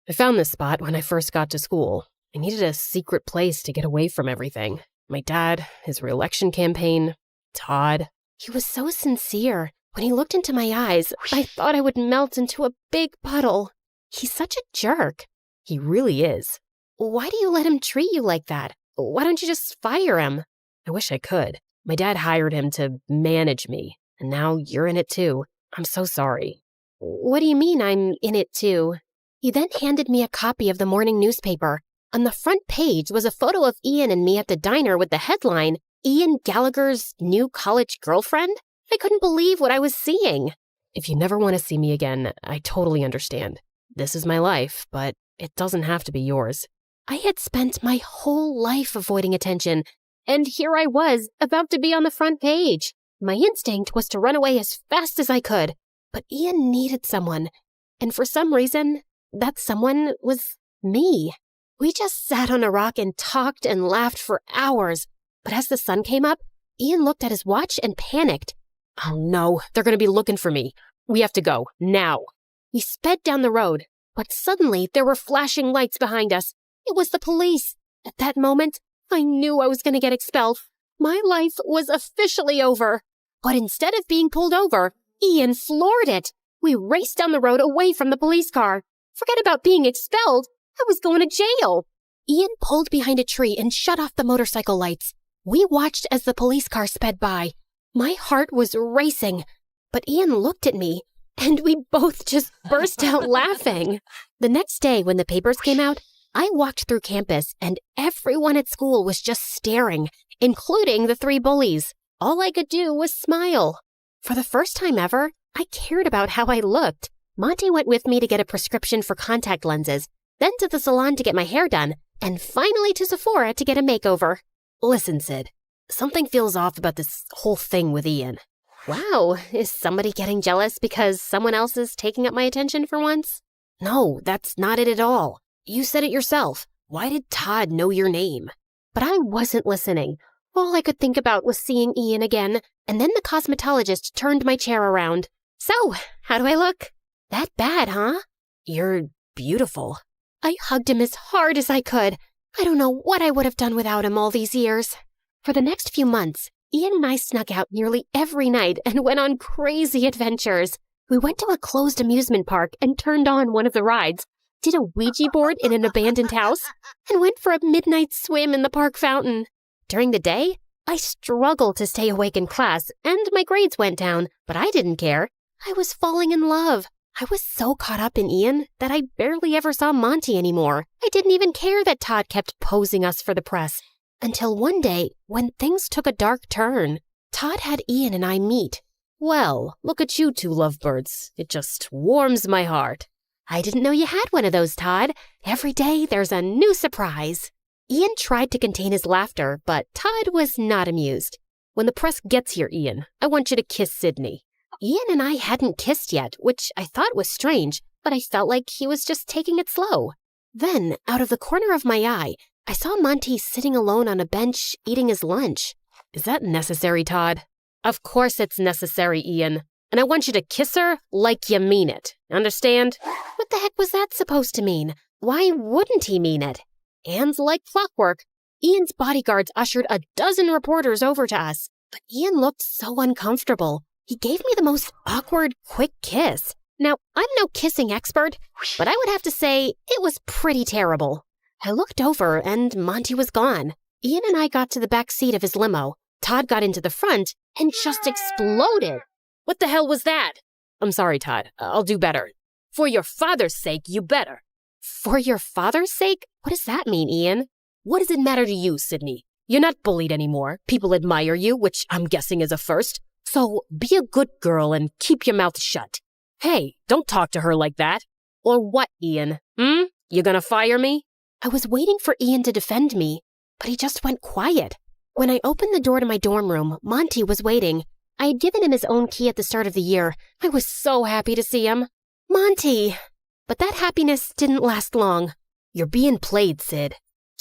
S5: I found this spot when I first got to school. I needed a secret place to get away from everything. My dad, his re-election campaign, Todd. He was so sincere. When he looked into my eyes, I thought I would melt into a big puddle. He's such a jerk. He really is. Why do you let him treat you like that? Why don't you just fire him? I wish I could. My dad hired him to manage me, and now you're in it too. I'm so sorry. What do you mean I'm in it too? He then handed me a copy of the morning newspaper. On the front page was a photo of Ian and me at the diner with the headline, Ian Gallagher's new college girlfriend? I couldn't believe what I was seeing.
S8: If you never want to see me again, I totally understand. This is my life, but it doesn't have to be yours.
S1: I had spent my whole life avoiding attention, and here I was, about to be on the front page. My instinct was to run away as fast as I could, but Ian needed someone, and for some reason, that someone was me. We just sat on a rock and talked and laughed for hours, but as the sun came up, Ian looked at his watch and panicked.
S8: Oh no, they're going to be looking for me. We have to go, now.
S1: We sped down the road, but suddenly there were flashing lights behind us. It was the police. At that moment, I knew I was going to get expelled. My life was officially over. But instead of being pulled over, Ian floored it. We raced down the road away from the police car. Forget about being expelled. I was going to jail. Ian pulled behind a tree and shut off the motorcycle lights. We watched as the police car sped by. My heart was racing, but Ian looked at me, and we both just burst out laughing. The next day, when the papers came out, I walked through campus, and everyone at school was just staring, including the 3 bullies. All I could do was smile. For the first time ever, I cared about how I looked. Monty went with me to get a prescription for contact lenses, then to the salon to get my hair done, and finally to Sephora to get a makeover.
S8: Listen, Sid, something feels off about this whole thing with Ian.
S1: Wow, is somebody getting jealous because someone else is taking up my attention for once?
S8: No, that's not it at all. You said it yourself. Why did Todd know your name?
S1: But I wasn't listening. All I could think about was seeing Ian again, and then the cosmetologist turned my chair around. So, how do I look? That bad, huh?
S8: You're beautiful.
S1: I hugged him as hard as I could. I don't know what I would have done without him all these years. For the next few months, Ian and I snuck out nearly every night and went on crazy adventures. We went to a closed amusement park and turned on one of the rides, did a Ouija board in an abandoned house, and went for a midnight swim in the park fountain. During the day, I struggled to stay awake in class, and my grades went down, but I didn't care. I was falling in love. I was so caught up in Ian that I barely ever saw Monty anymore. I didn't even care that Todd kept posing us for the press. Until one day, when things took a dark turn, Todd had Ian and I meet.
S8: Well, look at you 2 lovebirds. It just warms my heart.
S1: I didn't know you had one of those, Todd. Every day there's a new surprise. Ian tried to contain his laughter, but Todd was not amused.
S8: When the press gets here, Ian, I want you to kiss Sydney.
S1: Ian and I hadn't kissed yet, which I thought was strange, but I felt like he was just taking it slow. Then, out of the corner of my eye, I saw Monty sitting alone on a bench eating his lunch.
S8: Is that necessary, Todd? Of course it's necessary, Ian. And I want you to kiss her like you mean it. Understand?
S1: What the heck was that supposed to mean? Why wouldn't he mean it?
S8: And like clockwork, Ian's bodyguards ushered a dozen reporters over to us.
S1: But Ian looked so uncomfortable. He gave me the most awkward, quick kiss. Now, I'm no kissing expert, but I would have to say it was pretty terrible. I looked over and Monty was gone. Ian and I got to the back seat of his limo. Todd got into the front and just exploded.
S8: What the hell was that? I'm sorry, Todd. I'll do better. For your father's sake, you better.
S1: For your father's sake? What does that mean, Ian?
S8: What does it matter to you, Sydney? You're not bullied anymore. People admire you, which I'm guessing is a first. So be a good girl and keep your mouth shut. Hey, don't talk to her like that. Or what, Ian? You gonna fire me?
S1: I was waiting for Ian to defend me, but he just went quiet. When I opened the door to my dorm room, Monty was waiting. I had given him his own key at the start of the year. I was so happy to see him. Monty! But that happiness didn't last long.
S8: You're being played, Sid.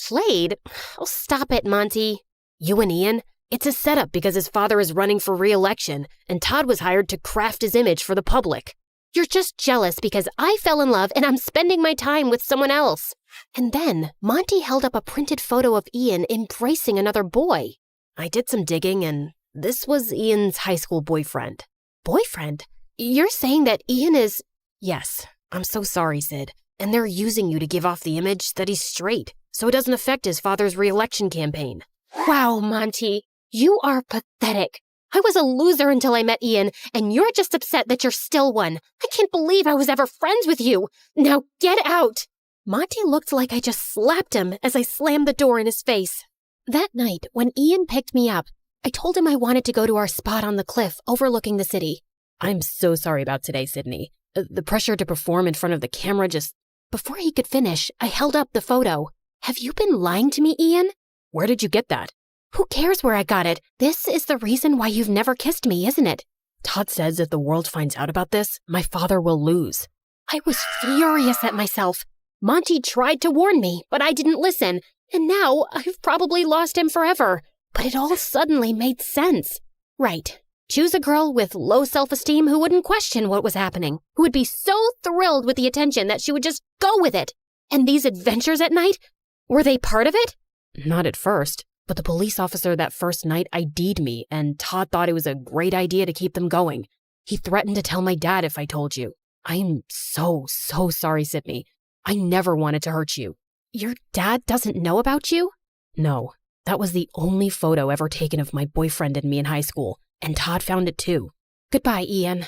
S1: Played? Oh, stop it, Monty.
S8: You and Ian? It's a setup because his father is running for re-election, and Todd was hired to craft his image for the public.
S1: You're just jealous because I fell in love and I'm spending my time with someone else. And then Monty held up a printed photo of Ian embracing another boy.
S8: I did some digging, and this was Ian's high school boyfriend.
S1: Boyfriend? You're saying that Ian is...
S8: Yes. I'm so sorry, Sid. And they're using you to give off the image that he's straight, so it doesn't affect his father's re-election campaign.
S1: Wow, Monty. You are pathetic. I was a loser until I met Ian, and you're just upset that you're still one. I can't believe I was ever friends with you. Now get out. Monty looked like I just slapped him as I slammed the door in his face. That night, when Ian picked me up, I told him I wanted to go to our spot on the cliff overlooking the city.
S8: I'm so sorry about today, Sydney. The pressure to perform in front of the camera just...
S1: Before he could finish, I held up the photo. Have you been lying to me, Ian?
S8: Where did you get that?
S1: Who cares where I got it? This is the reason why you've never kissed me, isn't it?
S8: Todd says if the world finds out about this, my father will lose.
S1: I was furious at myself. Monty tried to warn me, but I didn't listen. And now I've probably lost him forever. But it all suddenly made sense. Right. Choose a girl with low self-esteem who wouldn't question what was happening, who would be so thrilled with the attention that she would just go with it. And these adventures at night, were they part of it?
S8: Not at first, but the police officer that first night ID'd me, and Todd thought it was a great idea to keep them going. He threatened to tell my dad if I told you. I'm so sorry, Sydney. I never wanted to hurt you.
S1: Your dad doesn't know about you?
S8: No, that was the only photo ever taken of my boyfriend and me in high school. And Todd found it too.
S1: Goodbye, Ian.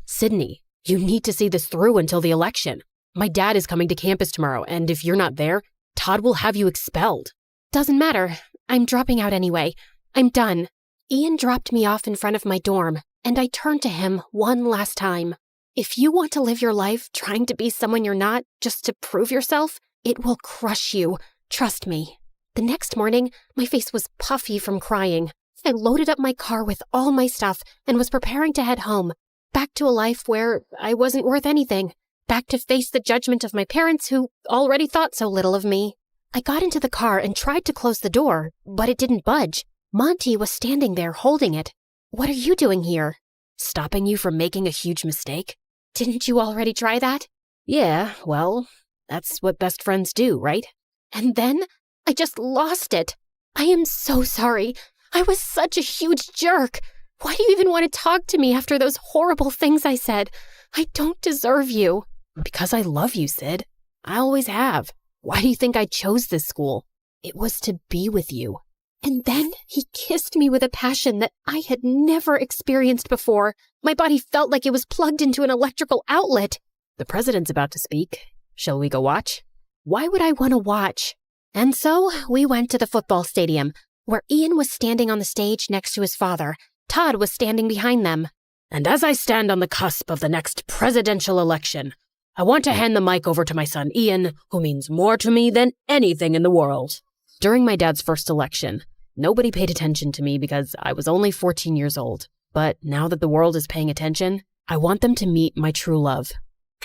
S8: Sydney, you need to see this through until the election. My dad is coming to campus tomorrow, and if you're not there, Todd will have you expelled.
S1: Doesn't matter. I'm dropping out anyway. I'm done. Ian dropped me off in front of my dorm, and I turned to him one last time. If you want to live your life trying to be someone you're not, just to prove yourself, it will crush you. Trust me. The next morning, my face was puffy from crying. I loaded up my car with all my stuff and was preparing to head home, back to a life where I wasn't worth anything, back to face the judgment of my parents who already thought so little of me. I got into the car and tried to close the door, but it didn't budge. Monty was standing there holding it. What are you doing here?
S8: Stopping you from making a huge mistake?
S1: Didn't you already try that?
S8: Yeah, well, that's what best friends do, right?
S1: And then I just lost it. I am so sorry. I was such a huge jerk. Why do you even want to talk to me after those horrible things I said? I don't deserve you.
S8: Because I love you, Sid. I always have. Why do you think I chose this school? It was to be with you.
S1: And then he kissed me with a passion that I had never experienced before. My body felt like it was plugged into an electrical outlet.
S8: The president's about to speak. Shall we go watch?
S1: Why would I want to watch? And so we went to the football stadium, where Ian was standing on the stage next to his father. Todd was standing behind them.
S8: And as I stand on the cusp of the next presidential election, I want to hand the mic over to my son Ian, who means more to me than anything in the world. During my dad's first election, nobody paid attention to me because I was only 14 years old. But now that the world is paying attention, I want them to meet my true love.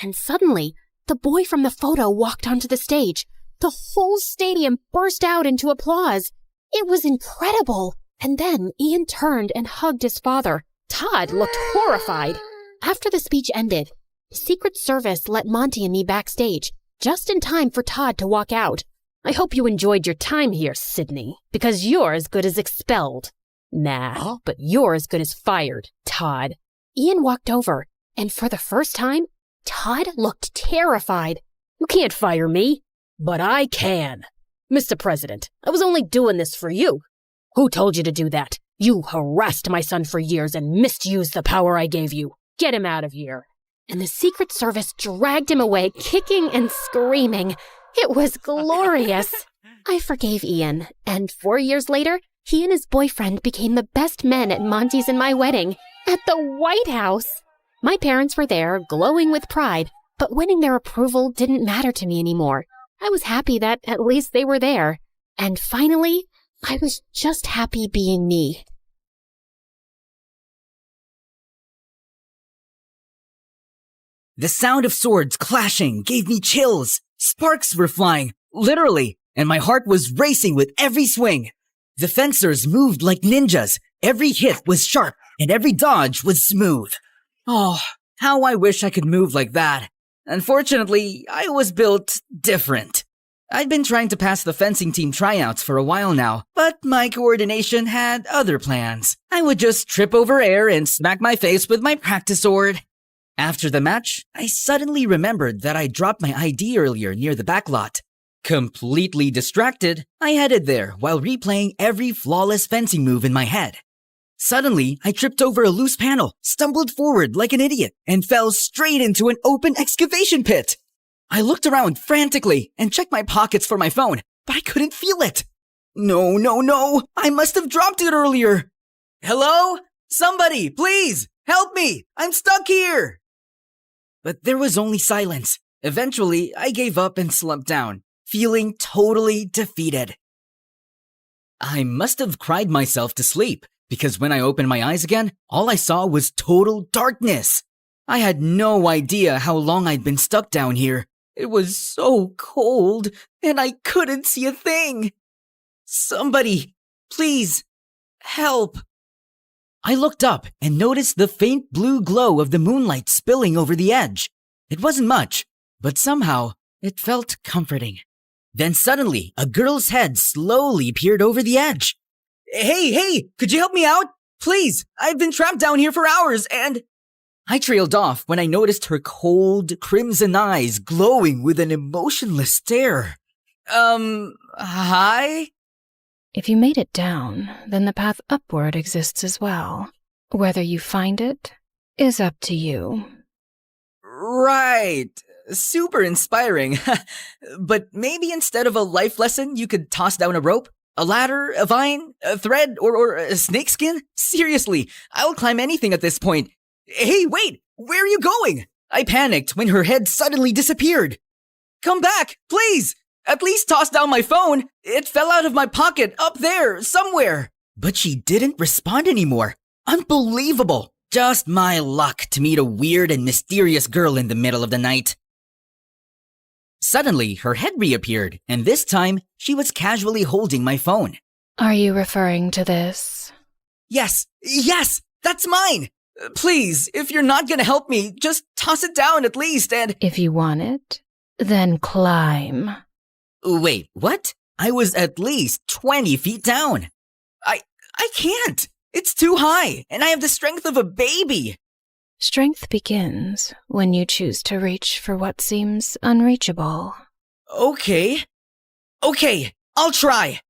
S1: And suddenly, the boy from the photo walked onto the stage. The whole stadium burst out into applause. It was incredible. And then Ian turned and hugged his father. Todd looked horrified. After the speech ended, the Secret Service let Monty and me backstage, just in time for Todd to walk out.
S8: I hope you enjoyed your time here, Sydney, because you're as good as expelled. Nah, but you're as good as fired, Todd.
S1: Ian walked over, and for the first time, Todd looked terrified.
S8: You can't fire me, but I can. Mr. President, I was only doing this for you. Who told you to do that? You harassed my son for years and misused the power I gave you. Get him out of here.
S1: And the Secret Service dragged him away, kicking and screaming. It was glorious. I forgave Ian, and 4 years later, he and his boyfriend became the best men at Monty's and my wedding, at the White House. My parents were there, glowing with pride, but winning their approval didn't matter to me anymore. I was happy that at least they were there. And finally, I was just happy being me.
S10: The sound of swords clashing gave me chills. Sparks were flying, literally, and my heart was racing with every swing. The fencers moved like ninjas. Every hit was sharp, and every dodge was smooth. Oh, how I wish I could move like that. Unfortunately, I was built different. I'd been trying to pass the fencing team tryouts for a while now, but my coordination had other plans. I would just trip over air and smack my face with my practice sword. After the match, I suddenly remembered that I dropped my ID earlier near the back lot. Completely distracted, I headed there while replaying every flawless fencing move in my head. Suddenly, I tripped over a loose panel, stumbled forward like an idiot, and fell straight into an open excavation pit. I looked around frantically and checked my pockets for my phone, but I couldn't feel it. No, I must have dropped it earlier. Hello? Somebody, please! Help me! I'm stuck here! But there was only silence. Eventually, I gave up and slumped down, feeling totally defeated. I must have cried myself to sleep, because when I opened my eyes again, all I saw was total darkness. I had no idea how long I'd been stuck down here. It was so cold, and I couldn't see a thing. Somebody, please, help. I looked up and noticed the faint blue glow of the moonlight spilling over the edge. It wasn't much, but somehow it felt comforting. Then suddenly, a girl's head slowly peered over the edge. Hey, could you help me out? Please, I've been trapped down here for hours and... I trailed off when I noticed her cold, crimson eyes glowing with an emotionless stare. Hi?
S1: If you made it down, then the path upward exists as well. Whether you find it is up to you.
S10: Right. Super inspiring. But maybe instead of a life lesson, you could toss down a rope? A ladder? A vine? A thread? Or a snakeskin? Seriously, I'll climb anything at this point. Hey, wait! Where are you going? I panicked when her head suddenly disappeared. Come back, please! At least toss down my phone. It fell out of my pocket up there, somewhere. But she didn't respond anymore. Unbelievable. Just my luck to meet a weird and mysterious girl in the middle of the night. Suddenly, her head reappeared, and this time, she was casually holding my phone.
S1: Are you referring to this?
S10: Yes, that's mine! Please, if you're not gonna help me, just toss it down at least and...
S1: If you want it, then climb.
S10: Wait, what? I was at least 20 feet down. I can't. It's too high, and I have the strength of a baby.
S1: Strength begins when you choose to reach for what seems unreachable.
S10: Okay, I'll try.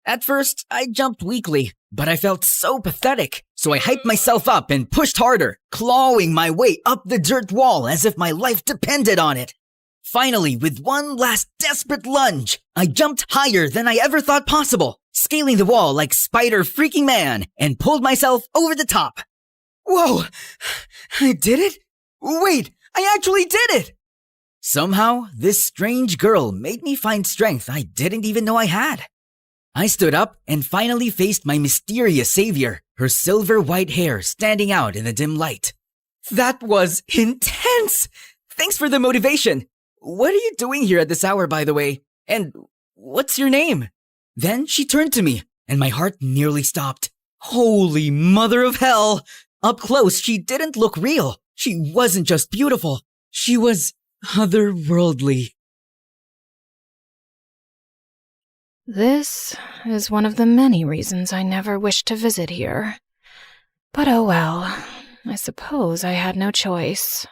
S10: At first, I jumped weakly, but I felt so pathetic, so I hyped myself up and pushed harder, clawing my way up the dirt wall as if my life depended on it. Finally, with one last desperate lunge, I jumped higher than I ever thought possible, scaling the wall like Spider-freaking Man, and pulled myself over the top. Whoa! I did it? Wait, I actually did it! Somehow, this strange girl made me find strength I didn't even know I had. I stood up and finally faced my mysterious savior, her silver white hair standing out in the dim light. That was intense! Thanks for the motivation. What are you doing here at this hour, by the way? And what's your name? Then she turned to me, and my heart nearly stopped. Holy mother of hell! Up close, she didn't look real. She wasn't just beautiful. She was otherworldly.
S1: This is one of the many reasons I never wished to visit here. But oh well, I suppose I had no choice.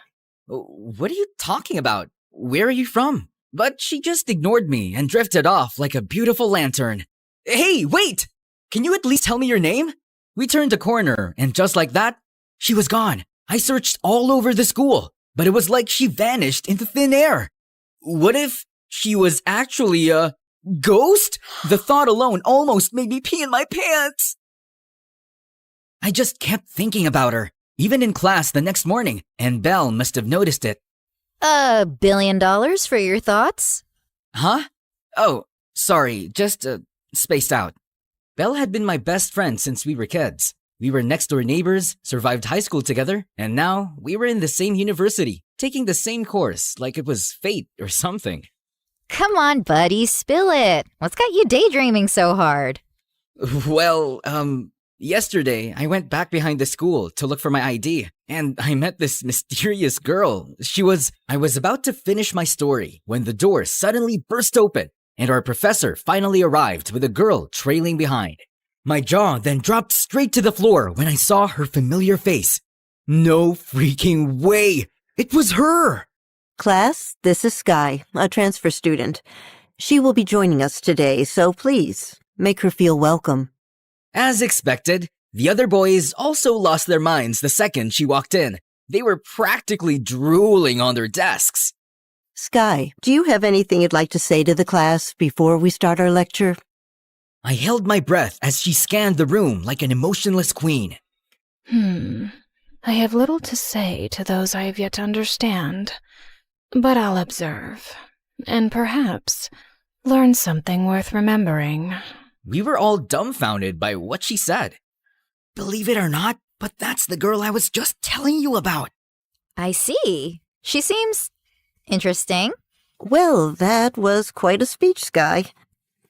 S10: What are you talking about? Where are you from? But she just ignored me and drifted off like a beautiful lantern. Hey, wait! Can you at least tell me your name? We turned a corner, and just like that, she was gone. I searched all over the school, but it was like she vanished into thin air. What if she was actually a ghost? The thought alone almost made me pee in my pants. I just kept thinking about her, even in class the next morning, and Belle must have noticed it.
S14: $1 billion for your thoughts?
S10: Huh? Oh, sorry, just spaced out. Belle had been my best friend since we were kids. We were next-door neighbors, survived high school together, and now we were in the same university, taking the same course like it was fate or something.
S14: Come on, buddy, spill it. What's got you daydreaming so hard?
S10: Well, yesterday I went back behind the school to look for my ID, and I met this mysterious girl. I was about to finish my story when the door suddenly burst open, and our professor finally arrived with a girl trailing behind. My jaw then dropped straight to the floor when I saw her familiar face. No freaking way! It was her!
S20: Class, this is Sky, a transfer student. She will be joining us today, so please, make her feel welcome.
S10: As expected, the other boys also lost their minds the second she walked in. They were practically drooling on their desks.
S20: Sky, do you have anything you'd like to say to the class before we start our lecture?
S10: I held my breath as she scanned the room like an emotionless queen.
S1: I have little to say to those I have yet to understand, but I'll observe, and perhaps learn something worth remembering.
S10: We were all dumbfounded by what she said. Believe it or not, but that's the girl I was just telling you about.
S14: I see. She seems interesting.
S20: Well, that was quite a speech, Sky.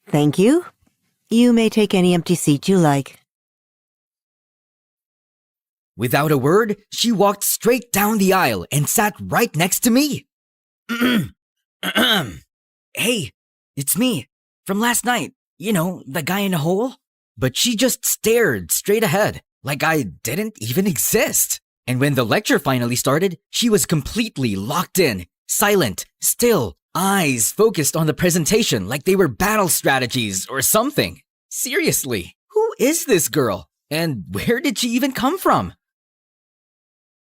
S20: Thank you. You may take any empty seat you like.
S10: Without a word, she walked straight down the aisle and sat right next to me. Hey, it's me. From last night. You know, the guy in the hole? But she just stared straight ahead, like I didn't even exist. And when the lecture finally started, she was completely locked in, silent, still, eyes focused on the presentation like they were battle strategies or something. Seriously, who is this girl? And where did she even come from?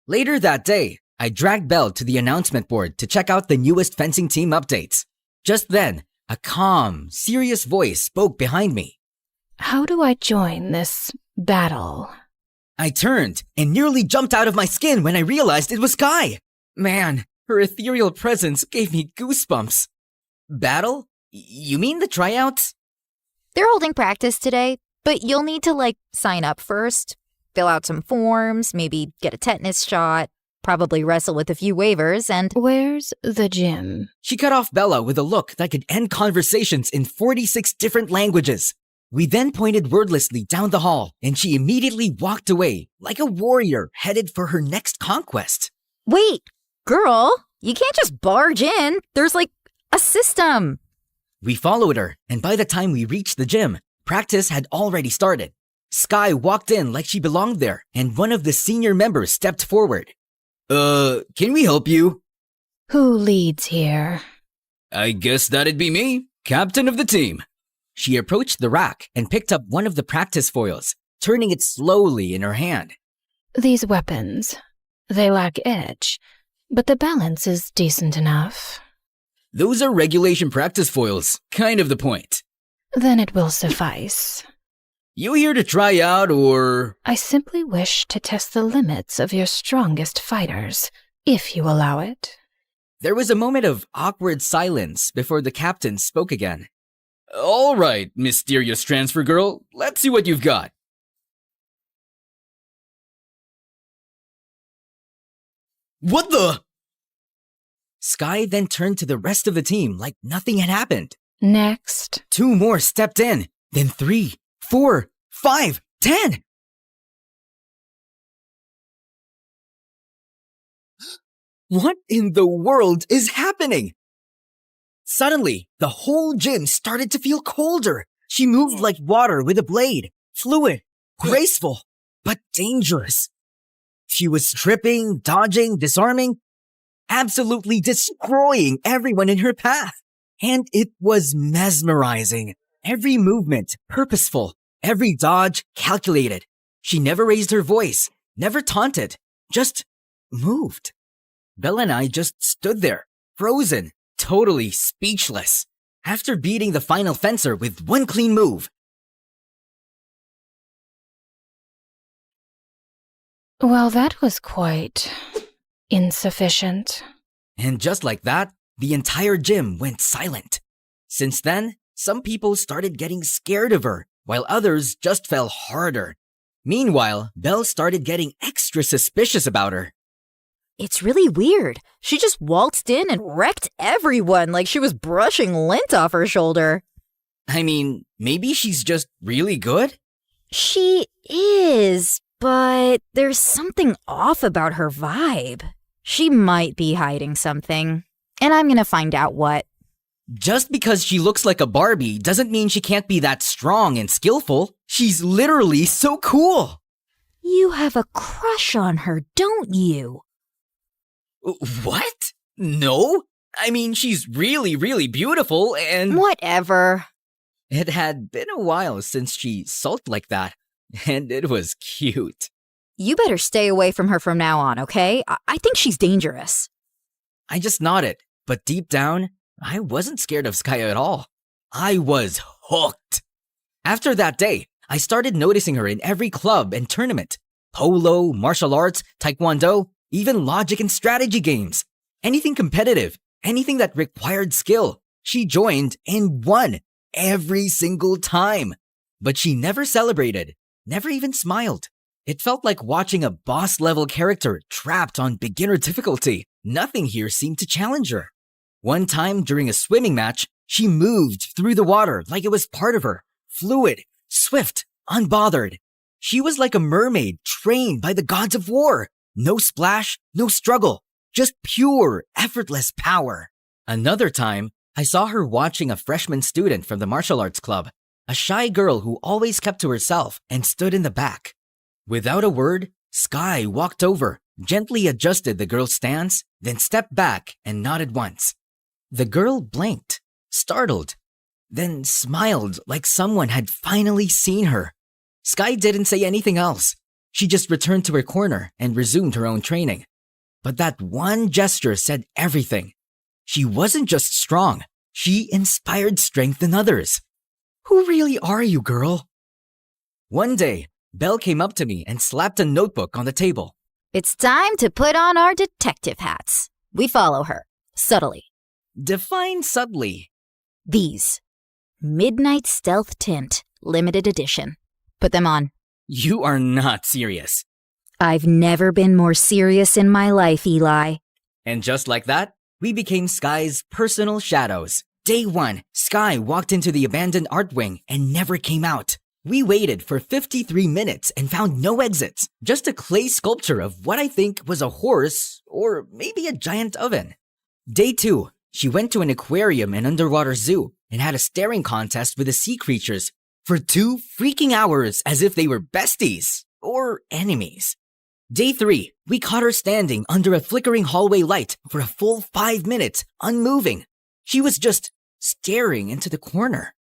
S10: Later that day, I dragged Belle to the announcement board to check out the newest fencing team updates. Just then, a calm, serious voice spoke behind me.
S1: How do I join this battle?
S10: I turned and nearly jumped out of my skin when I realized it was Sky. Man, her ethereal presence gave me goosebumps. Battle? You mean the tryouts?
S14: They're holding practice today, but you'll need to, sign up first, fill out some forms, maybe get a tetanus shot, probably wrestle with a few waivers, and...
S1: Where's the gym?
S10: She cut off Bella with a look that could end conversations in 46 different languages. We then pointed wordlessly down the hall, and she immediately walked away, like a warrior headed for her next conquest.
S14: Wait, girl, you can't just barge in. There's, a system.
S10: We followed her, and by the time we reached the gym, practice had already started. Sky walked in like she belonged there, and one of the senior members stepped forward. Can we help you?
S1: Who leads here?
S10: I guess that'd be me, captain of the team. She approached the rack and picked up one of the practice foils, turning it slowly in her hand.
S1: These weapons, they lack edge, but the balance is decent enough.
S10: Those are regulation practice foils, kind of the point.
S1: Then it will suffice.
S10: You here to try out, or...?
S1: I simply wish to test the limits of your strongest fighters, if you allow it.
S10: There was a moment of awkward silence before the captain spoke again. All right, mysterious transfer girl, let's see what you've got. What the? Sky then turned to the rest of the team like nothing had happened.
S1: Next.
S10: 2 more stepped in, then 3, 4, 5, 10. What in the world is happening? Suddenly, the whole gym started to feel colder. She moved like water with a blade, fluid, graceful, but dangerous. She was tripping, dodging, disarming, absolutely destroying everyone in her path. And it was mesmerizing. Every movement purposeful, every dodge calculated. She never raised her voice, never taunted, just moved. Bella and I just stood there, frozen, totally speechless, after beating the final fencer with one clean move.
S1: Well, that was quite insufficient.
S10: And just like that, the entire gym went silent. Since then, some people started getting scared of her, while others just fell harder. Meanwhile, Belle started getting extra suspicious about her.
S14: It's really weird. She just waltzed in and wrecked everyone like she was brushing lint off her shoulder.
S10: I mean, maybe she's just really good?
S14: She is, but there's something off about her vibe. She might be hiding something, and I'm gonna find out what.
S10: Just because she looks like a Barbie doesn't mean she can't be that strong and skillful. She's literally so cool.
S14: You have a crush on her, don't you?
S10: What? No? I mean, she's really, really beautiful and...
S14: Whatever.
S10: It had been a while since she sulked like that, and it was cute.
S14: You better stay away from her from now on, okay? I think she's dangerous.
S10: I just nodded, but deep down, I wasn't scared of Sky at all. I was hooked. After that day, I started noticing her in every club and tournament. Polo, martial arts, taekwondo, even logic and strategy games. Anything competitive, anything that required skill. She joined and won every single time. But she never celebrated, never even smiled. It felt like watching a boss-level character trapped on beginner difficulty. Nothing here seemed to challenge her. One time during a swimming match, she moved through the water like it was part of her. Fluid, swift, unbothered. She was like a mermaid trained by the gods of war. No splash, no struggle, just pure, effortless power. Another time, I saw her watching a freshman student from the martial arts club, a shy girl who always kept to herself and stood in the back. Without a word, Sky walked over, gently adjusted the girl's stance, then stepped back and nodded once. The girl blinked, startled, then smiled like someone had finally seen her. Sky didn't say anything else. She just returned to her corner and resumed her own training. But that one gesture said everything. She wasn't just strong, she inspired strength in others. Who really are you, girl? One day, Belle came up to me and slapped a notebook on the table.
S14: It's time to put on our detective hats. We follow her, subtly.
S10: Define subtly.
S14: These. Midnight Stealth Tint, limited edition. Put them on.
S10: You are not serious.
S14: I've never been more serious in my life, Eli.
S10: And just like that, we became Sky's personal shadows. Day 1, Sky walked into the abandoned art wing and never came out. We waited for 53 minutes and found no exits, just a clay sculpture of what I think was a horse or maybe a giant oven. Day 2, she went to an aquarium and underwater zoo and had a staring contest with the sea creatures for 2 freaking hours as if they were besties or enemies. Day 3, we caught her standing under a flickering hallway light for a full 5 minutes, unmoving. She was just staring into the corner.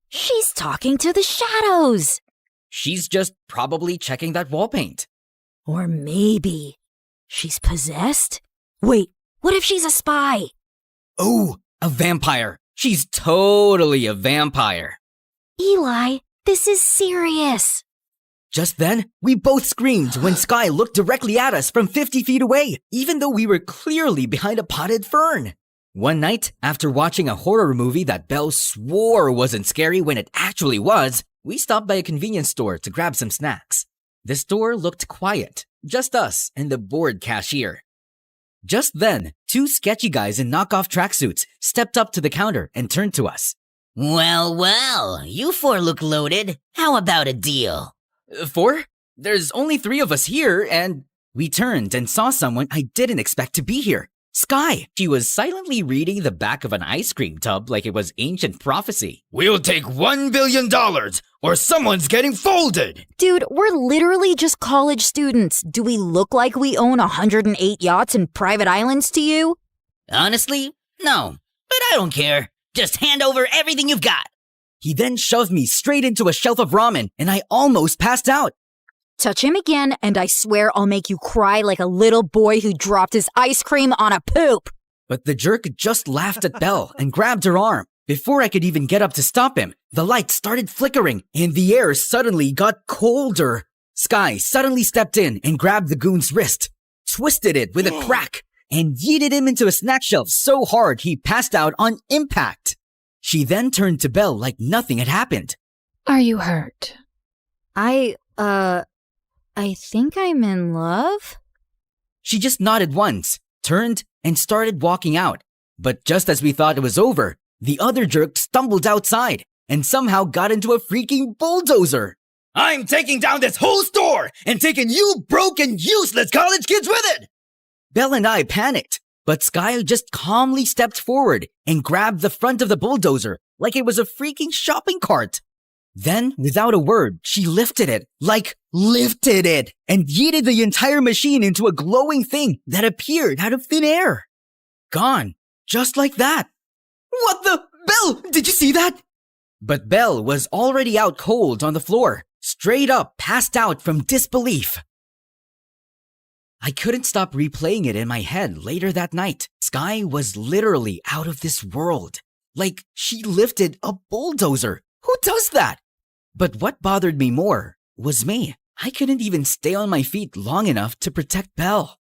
S14: She's talking to the shadows.
S10: She's just probably checking that wall paint.
S14: Or maybe she's possessed? Wait, what if she's a spy?
S10: Oh, a vampire. She's totally a vampire.
S14: Eli, this is serious.
S10: Just then, we both screamed when Sky looked directly at us from 50 feet away, even though we were clearly behind a potted fern. One night, after watching a horror movie that Belle swore wasn't scary when it actually was, we stopped by a convenience store to grab some snacks. The store looked quiet, just us and the bored cashier. Just then, 2 sketchy guys in knockoff tracksuits stepped up to the counter and turned to us.
S9: Well, you 4 look loaded. How about a deal?
S10: 4? There's only 3 of us here, and... We turned and saw someone I didn't expect to be here. Sky. She was silently reading the back of an ice cream tub like it was ancient prophecy.
S4: We'll take $1 billion, or someone's getting folded!
S14: Dude, we're literally just college students. Do we look like we own 108 yachts and private islands to you?
S9: Honestly, no. But I don't care. Just hand over everything you've got.
S10: He then shoved me straight into a shelf of ramen, and I almost passed out.
S14: Touch him again, and I swear I'll make you cry like a little boy who dropped his ice cream on a poop.
S10: But the jerk just laughed at Belle and grabbed her arm. Before I could even get up to stop him, the light started flickering, and the air suddenly got colder. Sky suddenly stepped in and grabbed the goon's wrist, twisted it with a crack, and yeeted him into a snack shelf so hard he passed out on impact. She then turned to Belle like nothing had happened.
S1: Are you hurt?
S14: I think I'm in love?
S10: She just nodded once, turned, and started walking out. But just as we thought it was over, the other jerk stumbled outside and somehow got into a freaking bulldozer.
S4: I'm taking down this whole store and taking you broke and useless college kids with it!
S10: Belle and I panicked, but Sky just calmly stepped forward and grabbed the front of the bulldozer like it was a freaking shopping cart. Then, without a word, she lifted it, and yeeted the entire machine into a glowing thing that appeared out of thin air. Gone, just like that. What the? Belle, did you see that? But Belle was already out cold on the floor, straight up passed out from disbelief. I couldn't stop replaying it in my head later that night. Sky was literally out of this world. Like she lifted a bulldozer. Who does that? But what bothered me more was me. I couldn't even stay on my feet long enough to protect Belle.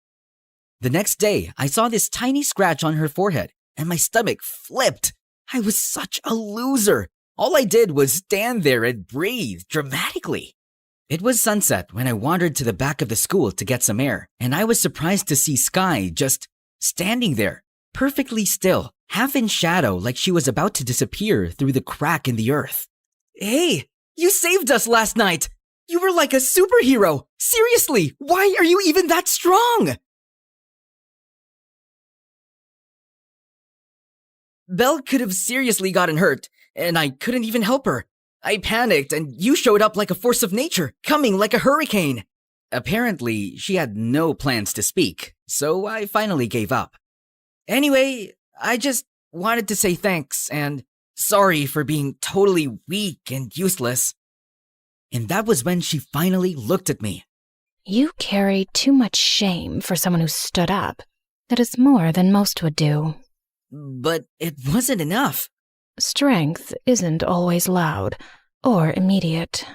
S10: The next day, I saw this tiny scratch on her forehead, and my stomach flipped. I was such a loser. All I did was stand there and breathe dramatically. It was sunset when I wandered to the back of the school to get some air, and I was surprised to see Sky just standing there, perfectly still, half in shadow like she was about to disappear through the crack in the earth. Hey, you saved us last night! You were like a superhero! Seriously, why are you even that strong? Belle could have seriously gotten hurt, and I couldn't even help her. I panicked, and you showed up like a force of nature, coming like a hurricane. Apparently, she had no plans to speak, so I finally gave up. Anyway, I just wanted to say thanks, and sorry for being totally weak and useless. And that was when she finally looked at me.
S1: You carry too much shame for someone who stood up. That is more than most would do.
S10: But it wasn't enough.
S1: Strength isn't always loud or immediate.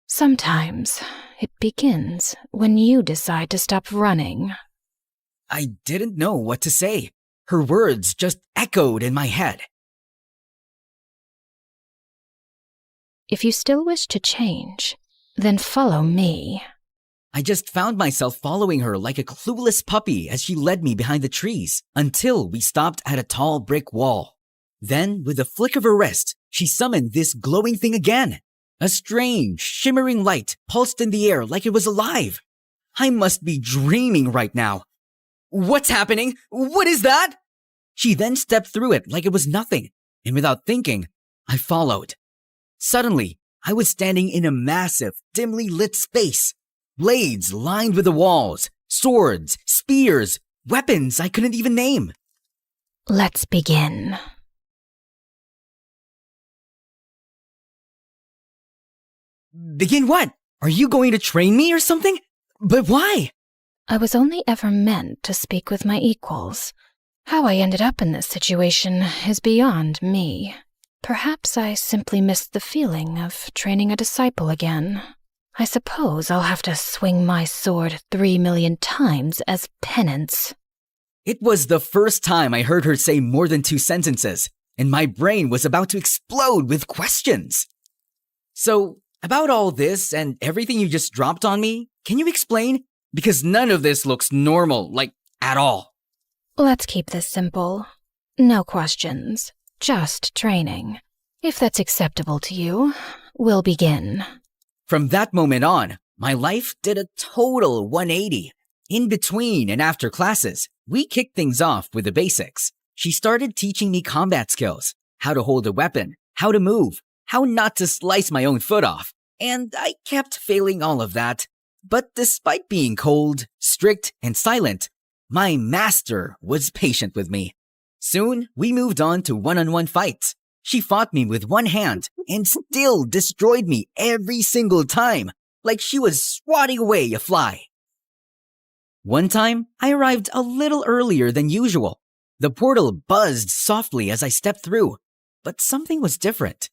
S1: Sometimes it begins when you decide to stop running.
S10: I didn't know what to say. Her words just echoed in my head.
S1: If you still wish to change, then follow me.
S10: I just found myself following her like a clueless puppy as she led me behind the trees until we stopped at a tall brick wall. Then, with a flick of her wrist, she summoned this glowing thing again. A strange, shimmering light pulsed in the air like it was alive. I must be dreaming right now. What's happening? What is that? She then stepped through it like it was nothing, and without thinking, I followed. Suddenly, I was standing in a massive, dimly lit space. Blades lined with the walls, swords, spears, weapons I couldn't even name.
S1: Let's begin.
S10: Begin what? Are you going to train me or something? But why?
S1: I was only ever meant to speak with my equals. How I ended up in this situation is beyond me. Perhaps I simply missed the feeling of training a disciple again. I suppose I'll have to swing my sword 3 million times as penance.
S10: It was the first time I heard her say more than 2 sentences, and my brain was about to explode with questions. So, about all this and everything you just dropped on me, can you explain? Because none of this looks normal, like, at all.
S1: Let's keep this simple. No questions, just training. If that's acceptable to you, we'll begin.
S10: From that moment on, my life did a total 180. In between and after classes, we kicked things off with the basics. She started teaching me combat skills, how to hold a weapon, how to move, how not to slice my own foot off. And I kept failing all of that. But despite being cold, strict, and silent, my master was patient with me. Soon, we moved on to one-on-one fights. She fought me with one hand and still destroyed me every single time, like she was swatting away a fly. One time, I arrived a little earlier than usual. The portal buzzed softly as I stepped through, but something was different.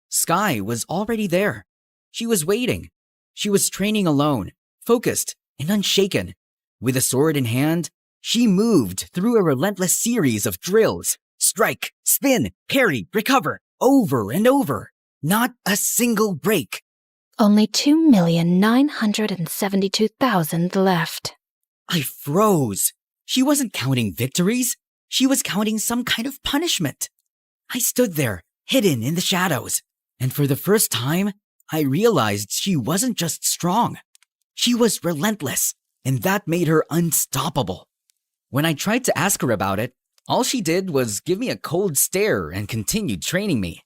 S10: Sky was already there. She was waiting. She was training alone, focused and unshaken. With a sword in hand, she moved through a relentless series of drills. Strike, spin, parry, recover, over and over. Not a single break.
S1: Only 2,972,000 left.
S10: I froze. She wasn't counting victories. She was counting some kind of punishment. I stood there, hidden in the shadows. And for the first time, I realized she wasn't just strong. She was relentless, and that made her unstoppable. When I tried to ask her about it, all she did was give me a cold stare and continued training me.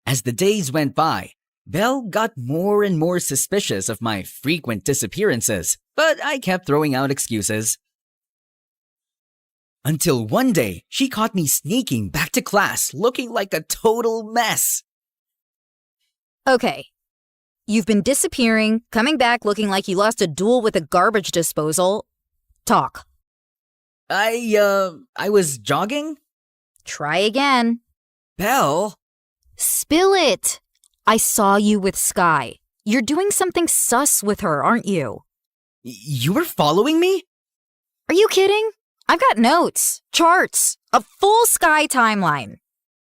S10: As the days went by, Belle got more and more suspicious of my frequent disappearances, but I kept throwing out excuses. Until one day, she caught me sneaking back to class looking like a total mess.
S14: Okay. You've been disappearing, coming back looking like you lost a duel with a garbage disposal. Talk.
S10: I was jogging?
S14: Try again.
S10: Belle?
S14: Spill it. I saw you with Sky. You're doing something sus with her, aren't you?
S10: You were following me?
S14: Are you kidding? I've got notes, charts, a full Sky timeline.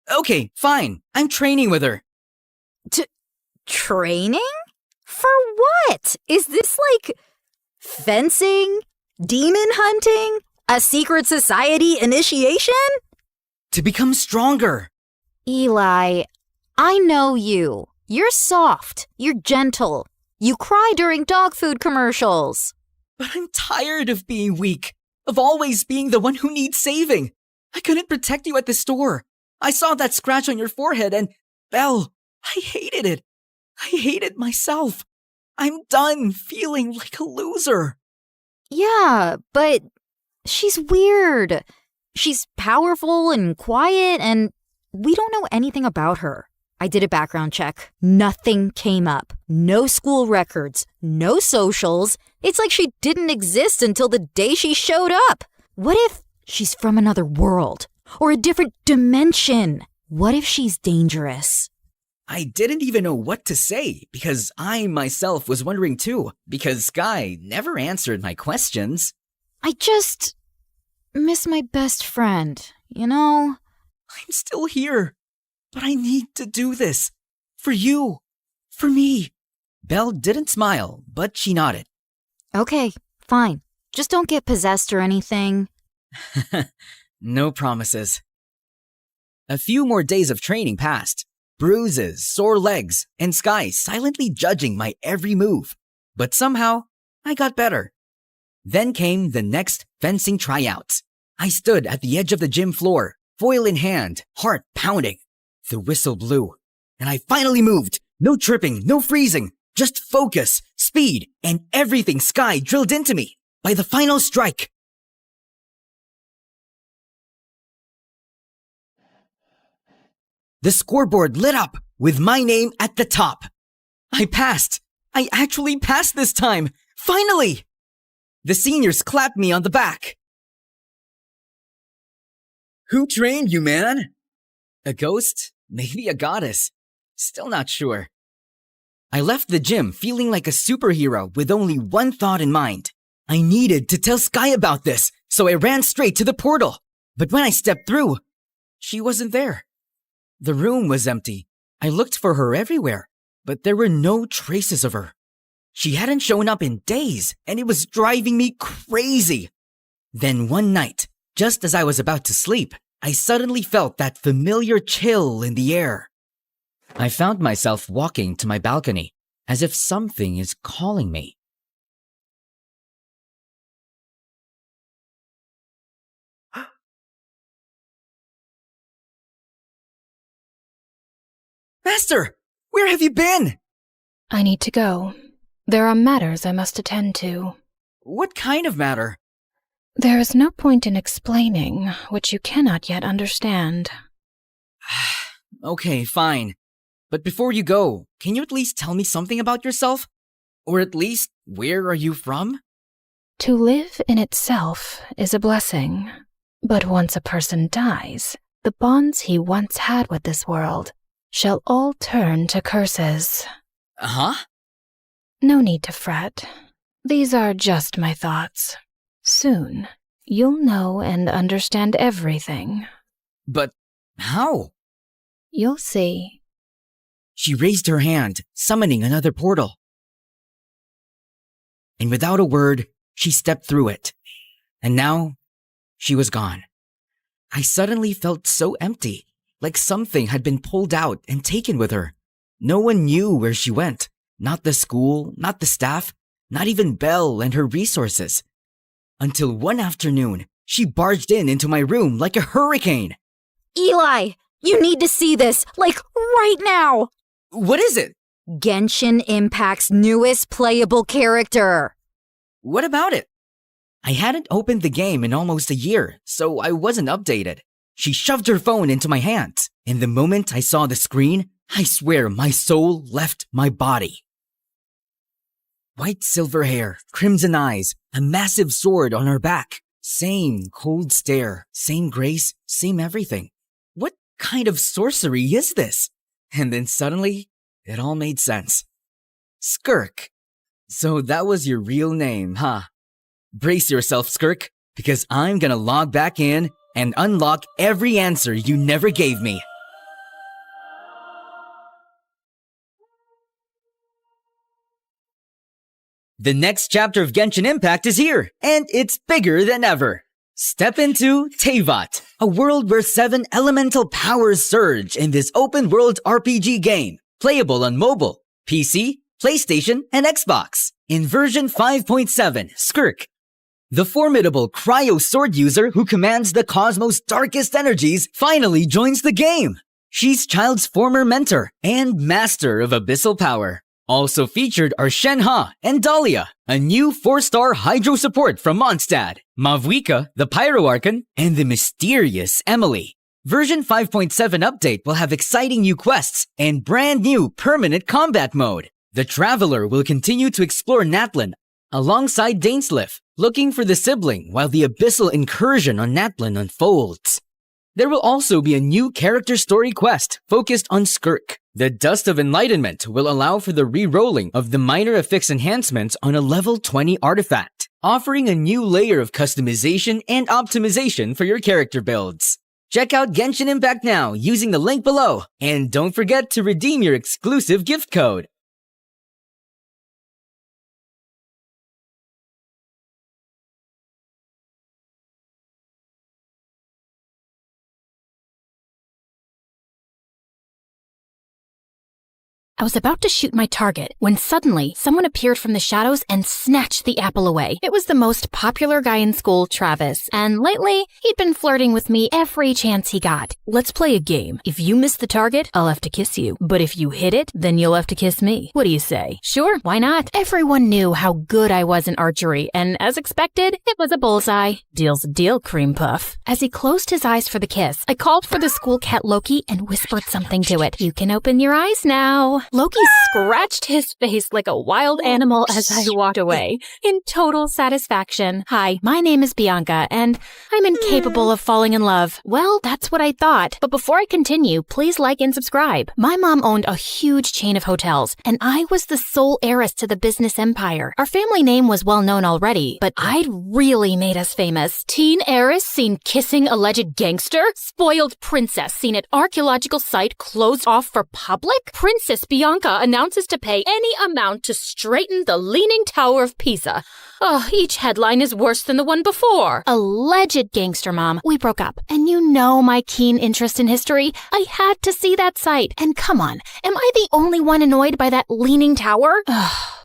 S10: Okay, fine. I'm training with her.
S14: Training? For what? Is this like fencing? Demon hunting? A secret society initiation?
S10: To become stronger.
S14: Eli, I know you. You're soft. You're gentle. You cry during dog food commercials.
S10: But I'm tired of being weak, of always being the one who needs saving. I couldn't protect you at the store. I saw that scratch on your forehead and, Belle, I hated it. I hated myself. I'm done feeling like a loser.
S14: Yeah, but she's weird. She's powerful and quiet, and we don't know anything about her. I did a background check. Nothing came up. No school records. No socials. It's like she didn't exist until the day she showed up. What if she's from another world? Or a different dimension? What if she's dangerous?
S10: I didn't even know what to say because I myself was wondering too, because Sky never answered my questions.
S14: I just miss my best friend, you know?
S10: I'm still here, but I need to do this. For you. For me. Belle didn't smile, but she nodded.
S14: Okay, fine. Just don't get possessed or anything.
S10: No promises. A few more days of training passed. Bruises, sore legs, and Sky silently judging my every move. But somehow, I got better. Then came the next fencing tryouts. I stood at the edge of the gym floor, foil in hand, heart pounding. The whistle blew, and I finally moved. No tripping, no freezing, just focus, speed, and everything Sky drilled into me. By the final strike, the scoreboard lit up with my name at the top. I passed. I actually passed this time. Finally! The seniors clapped me on the back. Who trained you, man? A ghost? Maybe a goddess. Still not sure. I left the gym feeling like a superhero with only one thought in mind. I needed to tell Sky about this, so I ran straight to the portal. But when I stepped through, she wasn't there. The room was empty. I looked for her everywhere, but there were no traces of her. She hadn't shown up in days, and it was driving me crazy. Then one night, just as I was about to sleep, I suddenly felt that familiar chill in the air. I found myself walking to my balcony, as if something is calling me. Master, where have you been?
S1: I need to go. There are matters I must attend to.
S10: What kind of matter?
S1: There is no point in explaining which you cannot yet understand.
S10: Okay, fine. But before you go, can you at least tell me something about yourself? Or at least, where are you from?
S1: To live in itself is a blessing. But once a person dies, the bonds he once had with this world shall all turn to curses.
S10: Huh?
S1: No need to fret. These are just my thoughts. Soon, you'll know and understand everything.
S10: But how?
S1: You'll see.
S10: She raised her hand, summoning another portal. And without a word, she stepped through it. And now, she was gone. I suddenly felt so empty, like something had been pulled out and taken with her. No one knew where she went. Not the school, not the staff, not even Belle and her resources. Until one afternoon, she barged into my room like a hurricane.
S14: Eli, you need to see this, like right now.
S10: What is it?
S14: Genshin Impact's newest playable character.
S10: What about it? I hadn't opened the game in almost a year, so I wasn't updated. She shoved her phone into my hands, and the moment I saw the screen, I swear my soul left my body. White silver hair, crimson eyes, a massive sword on her back. Same cold stare, same grace, same everything. What kind of sorcery is this? And then suddenly, it all made sense. Skirk. So that was your real name, huh? Brace yourself, Skirk, because I'm gonna log back in and unlock every answer you never gave me. The next chapter of Genshin Impact is here, and it's bigger than ever. Step into Teyvat, a world where 7 elemental powers surge in this open-world RPG game, playable on mobile, PC, PlayStation, and Xbox. In version 5.7, Skirk, the formidable cryo sword user who commands the cosmos' darkest energies, finally joins the game. She's Child's former mentor and master of abyssal power. Also featured are Shenhe and Dahlia, a new 4-star Hydro support from Mondstadt, Mavwika, the Pyroarchon, and the mysterious Emily. Version 5.7 update will have exciting new quests and brand new permanent combat mode. The Traveler will continue to explore Natlan alongside Dainsleif, looking for the sibling while the abyssal incursion on Natlan unfolds. There will also be a new character story quest focused on Skirk. The Dust of Enlightenment will allow for the re-rolling of the minor affix enhancements on a level 20 artifact, offering a new layer of customization and optimization for your character builds. Check out Genshin Impact now using the link below, and don't forget to redeem your exclusive gift code.
S1: I was about to shoot my target when suddenly someone appeared from the shadows and snatched the apple away. It was the most popular guy in school, Travis, and lately he'd been flirting with me every chance he got. Let's play a game. If you miss the target, I'll have to kiss you. But if you hit it, then you'll have to kiss me. What do you say? Sure, why not? Everyone knew how good I was in archery, and as expected, it was a bullseye. Deal's a deal, cream puff. As he closed his eyes for the kiss, I called for the school cat Loki and whispered something to it. You can open your eyes now. Loki scratched his face like a wild animal as I walked away, in total satisfaction. Hi, my name is Bianca, and I'm incapable of falling in love. Well, that's what I thought. But before I continue, please like and subscribe. My mom owned a huge chain of hotels, and I was the sole heiress to the business empire. Our family name was well known already, but I'd really made us famous. Teen heiress seen kissing alleged gangster? Spoiled princess seen at archaeological site closed off for public? Princess Bianca announces to pay any amount to straighten the Leaning Tower of Pisa. Oh, each headline is worse than the one before. Alleged gangster, Mom. We broke up. And you know my keen interest in history. I had to see that site. And come on, am I the only one annoyed by that Leaning Tower?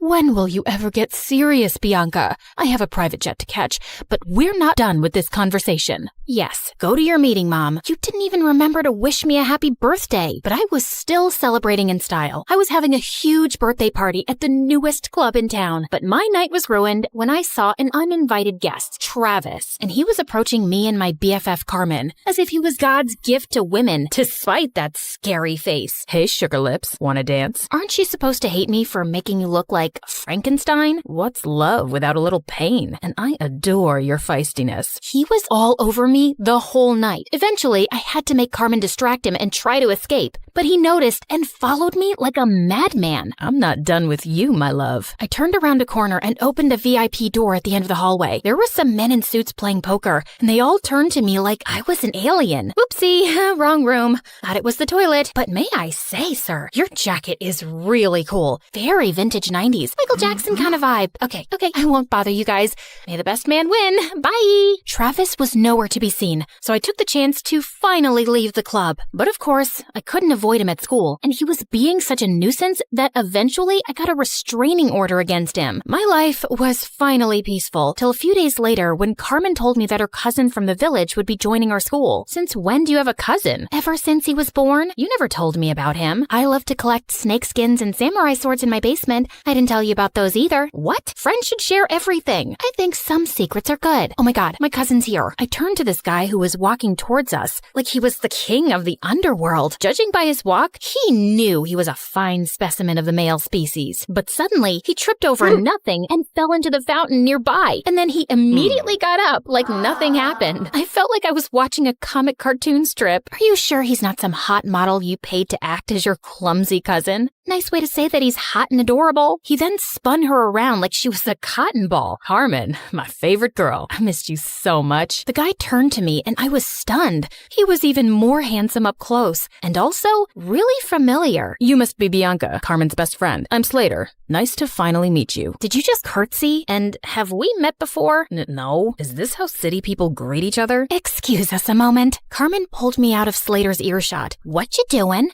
S1: When will you ever get serious, Bianca? I have a private jet to catch, but we're not done with this conversation. Yes, go to your meeting, Mom. You didn't even remember to wish me a happy birthday, but I was still celebrating in style. I was having a huge birthday party at the newest club in town, but my night was ruined when I saw an uninvited guest, Travis, and he was approaching me and my BFF Carmen as if he was God's gift to women, despite that scary face. Hey, sugar lips, wanna dance? Aren't you supposed to hate me for making you look like Frankenstein? What's love without a little pain? And I adore your feistiness. He was all over me the whole night. Eventually, I had to make Carmen distract him and try to escape, but he noticed and followed me like a madman. I'm not done with you, my love. I turned around a corner and opened a VIP door at the end of the hallway. There were some men in suits playing poker, and they all turned to me like I was an alien. Oopsie, wrong room. Thought it was the toilet. But may I say, sir, your jacket is really cool. Very vintage 90s. Michael Jackson kind of vibe. Okay, I won't bother you guys. May the best man win. Bye. Travis was nowhere to be seen, so I took the chance to finally leave the club. But of course, I couldn't avoid him at school, and he was being such a nuisance that eventually I got a restraining order against him. My life was finally peaceful, till a few days later when Carmen told me that her cousin from the village would be joining our school. Since when do you have a cousin? Ever since he was born? You never told me about him. I love to collect snake skins and samurai swords in my basement. I didn't tell you about those either. What? Friends should share everything. I think some secrets are good. Oh my god, my cousin's here. I turned to this guy who was walking towards us like he was the king of the underworld. Judging by his walk, he knew he was a fine specimen of the male species. But suddenly, he tripped over nothing and fell into the fountain nearby. And then he immediately got up like nothing happened. I felt like I was watching a comic cartoon strip. Are you sure he's not some hot model you paid to act as your clumsy cousin? Nice way to say that he's hot and adorable. He then spun her around like she was a cotton ball. Carmen, my favorite girl. I missed you so much. The guy turned to me and I was stunned. He was even more handsome up close and also really familiar. You must be Bianca, Carmen's best friend. I'm Slater. Nice to finally meet you. Did you just curtsy? And have we met before? No. Is this how city people greet each other? Excuse us a moment. Carmen pulled me out of Slater's earshot. What you doing?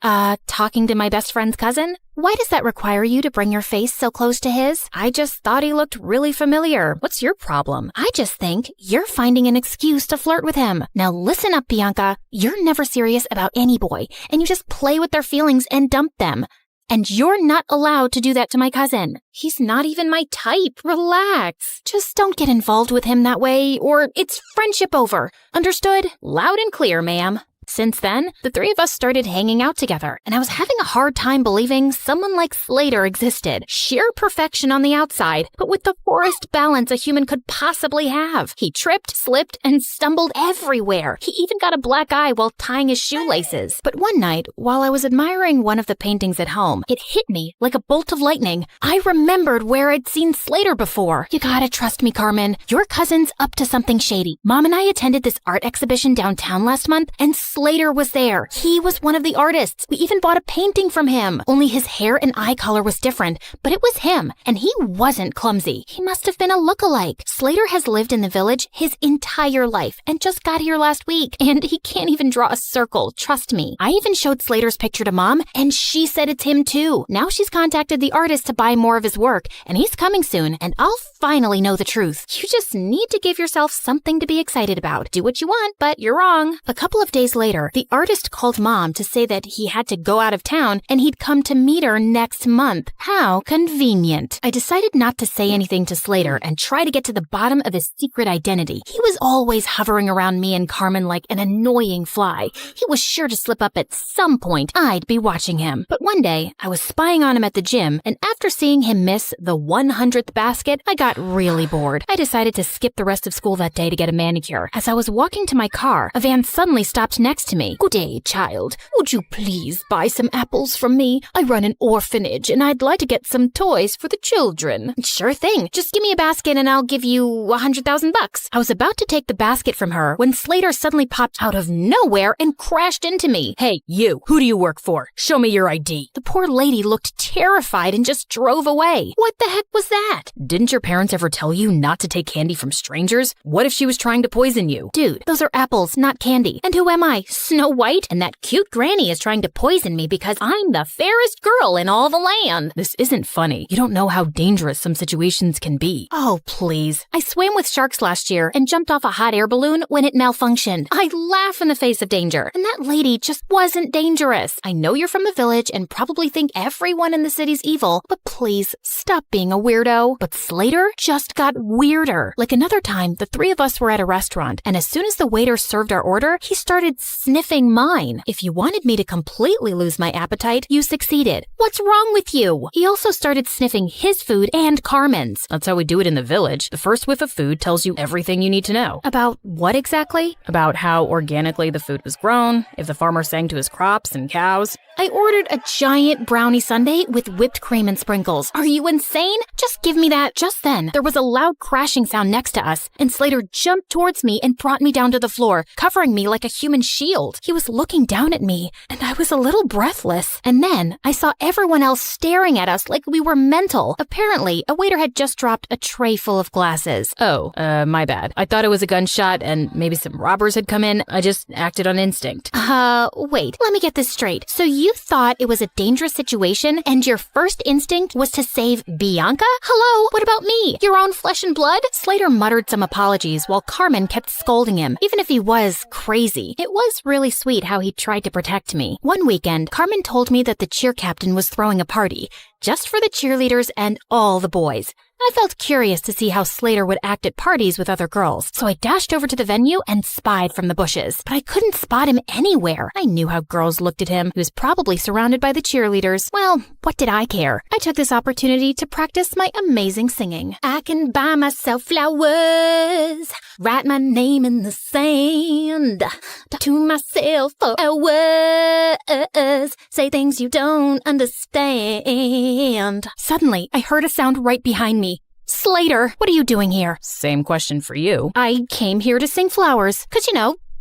S1: Talking to my best friend's cousin? Why does that require you to bring your face so close to his? I just thought he looked really familiar. What's your problem? I just think you're finding an excuse to flirt with him. Now listen up, Bianca. You're never serious about any boy, and you just play with their feelings and dump them. And you're not allowed to do that to my cousin. He's not even my type. Relax. Just don't get involved with him that way, or it's friendship over. Understood? Loud and clear, ma'am. Since then, the three of us started hanging out together, and I was having a hard time believing someone like Slater existed. Sheer perfection on the outside, but with the poorest balance a human could possibly have. He tripped, slipped, and stumbled everywhere. He even got a black eye while tying his shoelaces. But one night, while I was admiring one of the paintings at home, it hit me like a bolt of lightning. I remembered where I'd seen Slater before. You gotta trust me, Carmen. Your cousin's up to something shady. Mom and I attended this art exhibition downtown last month, and Slater was there. He was one of the artists. We even bought a painting from him. Only his hair and eye color was different, but it was him, and he wasn't clumsy. He must have been a look-alike. Slater has lived in the village his entire life and just got here last week, and he can't even draw a circle, trust me. I even showed Slater's picture to Mom, and she said it's him too. Now she's contacted the artist to buy more of his work, and he's coming soon, and I'll finally know the truth. You just need to give yourself something to be excited about. Do what you want, but you're wrong. A couple of days later, the artist called Mom to say that he had to go out of town and he'd come to meet her next month. How convenient. I decided not to say anything to Slater and try to get to the bottom of his secret identity. He was always hovering around me and Carmen like an annoying fly. He was sure to slip up at some point. I'd be watching him. But one day, I was spying on him at the gym, and after seeing him miss the 100th basket, I got really bored. I decided to skip the rest of school that day to get a manicure. As I was walking to my car, a van suddenly stopped next to me. Good day, child. Would you please buy some apples from me? I run an orphanage and I'd like to get some toys for the children. Sure thing. Just give me a basket and I'll give you $100,000. I was about to take the basket from her when Slater suddenly popped out of nowhere and crashed into me.
S8: Hey, you. Who do you work for? Show me your ID.
S1: The poor lady looked terrified and just drove away. What the heck was that?
S8: Didn't your parents ever tell you not to take candy from strangers? What if she was trying to poison you?
S1: Dude, those are apples, not candy. And who am I? Snow White? And that cute granny is trying to poison me because I'm the fairest girl in all the land.
S8: This isn't funny. You don't know how dangerous some situations can be.
S1: Oh, please. I swam with sharks last year and jumped off a hot air balloon when it malfunctioned. I laugh in the face of danger. And that lady just wasn't dangerous. I know you're from the village and probably think everyone in the city's evil, but please stop being a weirdo. But Slater just got weirder. Like another time, the three of us were at a restaurant, and as soon as the waiter served our order, he started sniffing mine. If you wanted me to completely lose my appetite, you succeeded. What's wrong with you? He also started sniffing his food and Carmen's.
S8: That's how we do it in the village. The first whiff of food tells you everything you need to know.
S1: About what exactly?
S8: About how organically the food was grown, if the farmer sang to his crops and cows.
S1: I ordered a giant brownie sundae with whipped cream and sprinkles. Are you insane? Just give me that. Just then, there was a loud crashing sound next to us, and Slater jumped towards me and brought me down to the floor, covering me like a human shield. He was looking down at me, and I was a little breathless. And then I saw everyone else staring at us like we were mental. Apparently, a waiter had just dropped a tray full of glasses.
S8: Oh, my bad. I thought it was a gunshot and maybe some robbers had come in. I just acted on instinct.
S1: Wait, let me get this straight. So you thought it was a dangerous situation and your first instinct was to save Bianca? Hello, what about me? Your own flesh and blood? Slater muttered some apologies while Carmen kept scolding him, even if he was crazy. It was really sweet how he tried to protect me. One weekend, Carmen told me that the cheer captain was throwing a party, just for the cheerleaders and all the boys. I felt curious to see how Slater would act at parties with other girls, so I dashed over to the venue and spied from the bushes. But I couldn't spot him anywhere. I knew how girls looked at him. He was probably surrounded by the cheerleaders. Well, what did I care? I took this opportunity to practice my amazing singing. I can buy myself flowers, write my name in the sand, talk to myself for hours, say things you don't understand. Suddenly, I heard a sound right behind me. Slater, what are you doing here?
S8: Same question for you.
S1: I came here to sing flowers, 'cause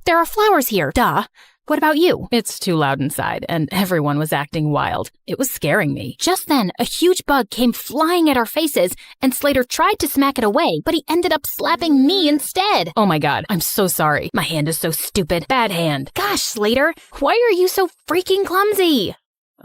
S1: there are flowers here, duh. What about you?
S8: It's too loud inside, and everyone was acting wild. It was scaring me.
S1: Just then, a huge bug came flying at our faces, and Slater tried to smack it away, but he ended up slapping me instead.
S8: Oh my god, I'm so sorry. My hand is so stupid. Bad hand.
S1: Gosh, Slater, why are you so freaking clumsy?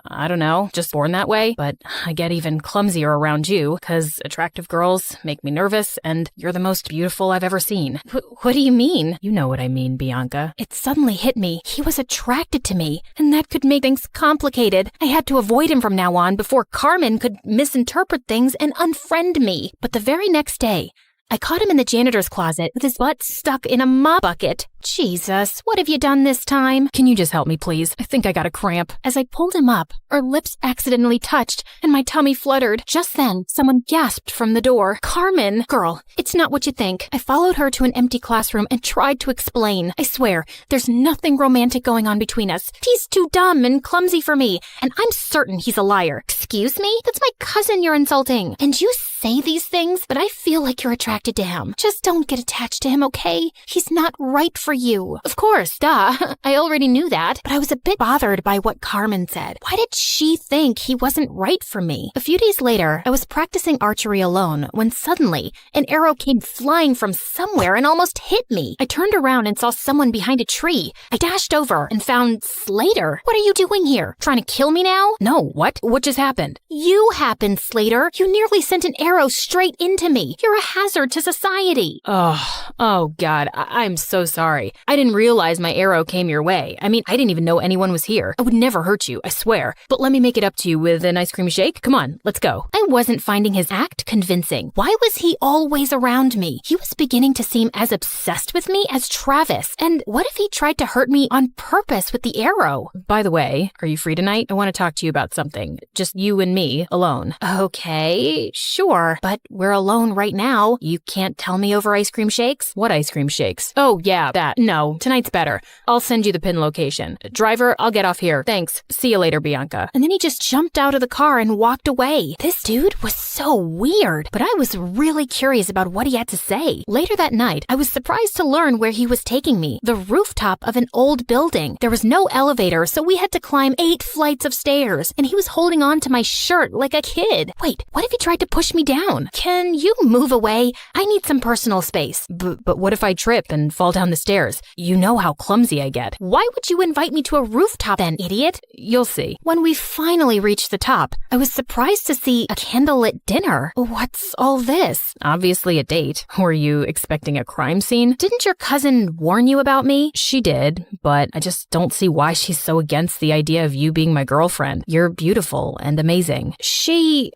S8: I don't know, just born that way, but I get even clumsier around you, 'cause attractive girls make me nervous, and you're the most beautiful I've ever seen.
S1: What do you mean?
S8: You know what I mean, Bianca.
S1: It suddenly hit me. He was attracted to me, and that could make things complicated. I had to avoid him from now on before Carmen could misinterpret things and unfriend me. But the very next day, I caught him in the janitor's closet with his butt stuck in a mop bucket. Jesus, what have you done this time?
S8: Can you just help me, please? I think I got a cramp.
S1: As I pulled him up, our lips accidentally touched, and my tummy fluttered. Just then, someone gasped from the door. Carmen! Girl, it's not what you think. I followed her to an empty classroom and tried to explain. I swear, there's nothing romantic going on between us. He's too dumb and clumsy for me, and I'm certain he's a liar. Excuse me? That's my cousin you're insulting. And you say these things, but I feel like you're attracted to him. Just don't get attached to him, okay? He's not right for you. Of course, duh. I already knew that, but I was a bit bothered by what Carmen said. Why did she think he wasn't right for me? A few days later, I was practicing archery alone when suddenly an arrow came flying from somewhere and almost hit me. I turned around and saw someone behind a tree. I dashed over and found Slater. What are you doing here? Trying to kill me now?
S8: No, what? What just happened?
S1: You happened, Slater. You nearly sent an arrow straight into me. You're a hazard to society.
S8: Oh God, I'm so sorry. I didn't realize my arrow came your way. I mean, I didn't even know anyone was here. I would never hurt you, I swear. But let me make it up to you with an ice cream shake. Come on, let's go.
S1: I wasn't finding his act convincing. Why was he always around me? He was beginning to seem as obsessed with me as Travis. And what if he tried to hurt me on purpose with the arrow?
S8: By the way, are you free tonight? I want to talk to you about something. Just you and me, alone.
S1: Okay, sure. But we're alone right now. You can't tell me over ice cream shakes?
S8: What ice cream shakes? Oh, yeah, that. No, tonight's better. I'll send you the pin location. Driver, I'll get off here. Thanks. See you later, Bianca.
S1: And then he just jumped out of the car and walked away. This dude was so weird, but I was really curious about what he had to say. Later that night, I was surprised to learn where he was taking me. The rooftop of an old building. There was no elevator, so we had to climb 8 flights of stairs, and he was holding on to my shirt like a kid. Wait, what if he tried to push me down? Can you move away? I need some personal space.
S8: But what if I trip and fall down the stairs? You know how clumsy I get.
S1: Why would you invite me to a rooftop then, idiot?
S8: You'll see.
S1: When we finally reached the top, I was surprised to see a candlelit dinner. What's all this?
S8: Obviously a date. Were you expecting a crime scene?
S1: Didn't your cousin warn you about me?
S8: She did, but I just don't see why she's so against the idea of you being my girlfriend. You're beautiful and amazing.
S1: She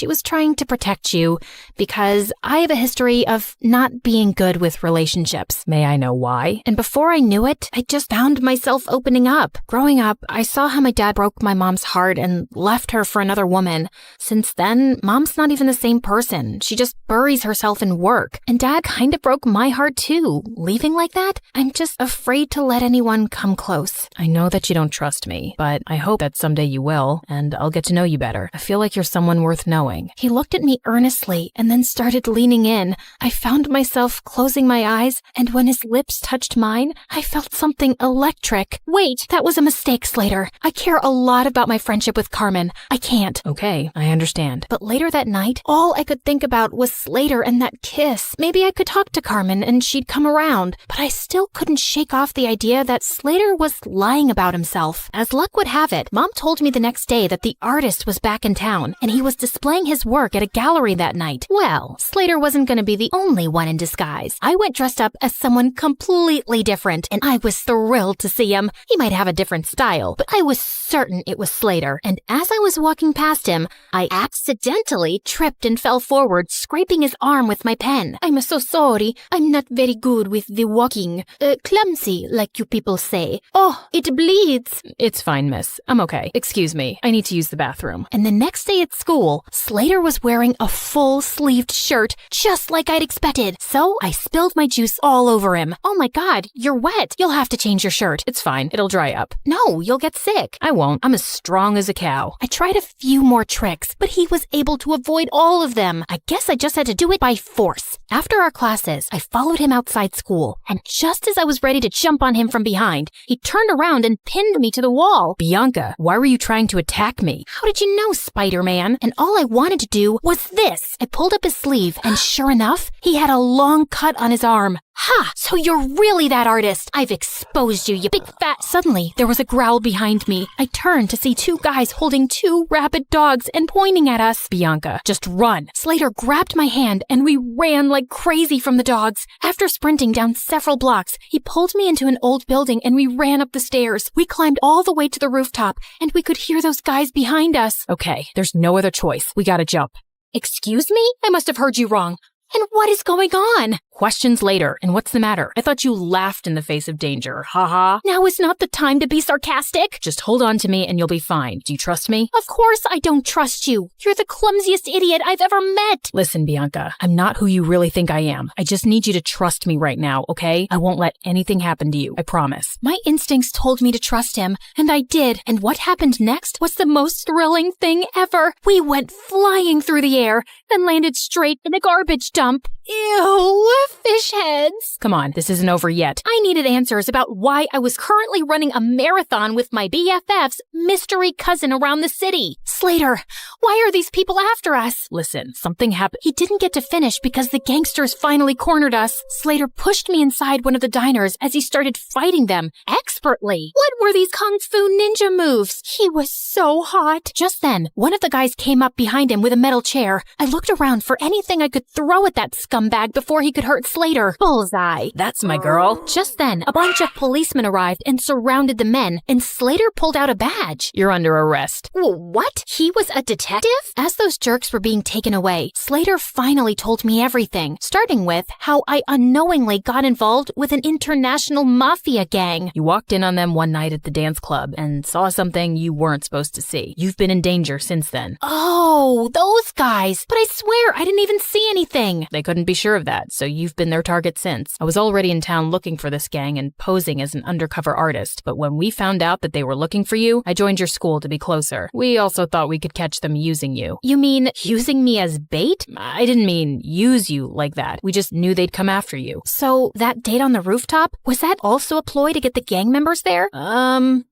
S1: was trying to protect you because I have a history of not being good with relationships.
S8: May I know why?
S1: And before I knew it, I just found myself opening up. Growing up, I saw how my dad broke my mom's heart and left her for another woman. Since then, mom's not even the same person. She just buries herself in work. And dad kind of broke my heart too. Leaving like that? I'm just afraid to let anyone come close.
S8: I know that you don't trust me, but I hope that someday you will, and I'll get to know you better. I feel like you're someone worth knowing.
S1: He looked at me earnestly and then started leaning in. I found myself closing my eyes, and when his lips touched mine, I felt something electric. Wait, that was a mistake, Slater. I care a lot about my friendship with Carmen. I can't.
S8: Okay, I understand.
S1: But later that night, all I could think about was Slater and that kiss. Maybe I could talk to Carmen and she'd come around, but I still couldn't shake off the idea that Slater was lying about himself. As luck would have it, Mom told me the next day that the artist was back in town, and he was displaying displaying his work at a gallery that night. Well, Slater wasn't going to be the only one in disguise. I went dressed up as someone completely different, and I was thrilled to see him. He might have a different style, but I was certain it was Slater. And as I was walking past him, I accidentally tripped and fell forward, scraping his arm with my pen. I'm so sorry. I'm not very good with the walking. Clumsy, like you people say. Oh, it bleeds.
S8: It's fine, miss. I'm okay. Excuse me. I need to use the bathroom.
S1: And the next day at school, Slater was wearing a full-sleeved shirt, just like I'd expected. So I spilled my juice all over him. Oh my God, you're wet. You'll have to change your shirt.
S8: It's fine. It'll dry up.
S1: No, you'll get sick.
S8: I won't. I'm as strong as a cow.
S1: I tried a few more tricks, but he was able to avoid all of them. I guess I just had to do it by force. After our classes, I followed him outside school, and just as I was ready to jump on him from behind, he turned around and pinned me to the wall.
S8: Bianca, why were you trying to attack me?
S1: How did you know, Spider-Man? And all I wanted to do was this. I pulled up his sleeve, and sure enough, he had a long cut on his arm. Ha! So you're really that artist. I've exposed you, you big fat... Suddenly, there was a growl behind me. I turned to see two guys holding two rabid dogs and pointing at us.
S8: Bianca, just run.
S1: Slater grabbed my hand and we ran like crazy from the dogs. After sprinting down several blocks, he pulled me into an old building and we ran up the stairs. We climbed all the way to the rooftop and we could hear those guys behind us.
S8: Okay, there's no other choice. We gotta jump.
S1: Excuse me? I must have heard you wrong. And what is going on?
S8: Questions later. And what's the matter? I thought you laughed in the face of danger. Ha.
S1: Now is not the time to be sarcastic.
S8: Just hold on to me and you'll be fine. Do you trust me?
S1: Of course I don't trust you. You're the clumsiest idiot I've ever met.
S8: Listen, Bianca, I'm not who you really think I am. I just need you to trust me right now, okay? I won't let anything happen to you. I promise.
S1: My instincts told me to trust him, and I did. And what happened next was the most thrilling thing ever. We went flying through the air, then landed straight in a garbage dump. Ew, fish heads.
S8: Come on, this isn't over yet.
S1: I needed answers about why I was currently running a marathon with my BFF's mystery cousin around the city. Slater, why are these people after us?
S8: Listen, something happened.
S1: He didn't get to finish because the gangsters finally cornered us. Slater pushed me inside one of the diners as he started fighting them expertly. What were these kung fu ninja moves? He was so hot. Just then, one of the guys came up behind him with a metal chair. I looked around for anything I could throw at that scumbag before he could hurt Slater. Bullseye.
S8: That's my girl.
S1: Just then, a bunch of policemen arrived and surrounded the men, and Slater pulled out a badge.
S8: You're under arrest.
S1: What? He was a detective? As those jerks were being taken away, Slater finally told me everything, starting with how I unknowingly got involved with an international mafia gang.
S8: You walked in on them one night at the dance club and saw something you weren't supposed to see. You've been in danger since then.
S1: Oh, those guys. But I swear I didn't even see anything.
S8: They couldn't be sure of that, so you've been their target since. I was already in town looking for this gang and posing as an undercover artist, but when we found out that they were looking for you, I joined your school to be closer. We also thought we could catch them using you.
S1: You mean using me as bait?
S8: I didn't mean use you like that. We just knew they'd come after you.
S1: So that date on the rooftop, was that also a ploy to get the gang members there?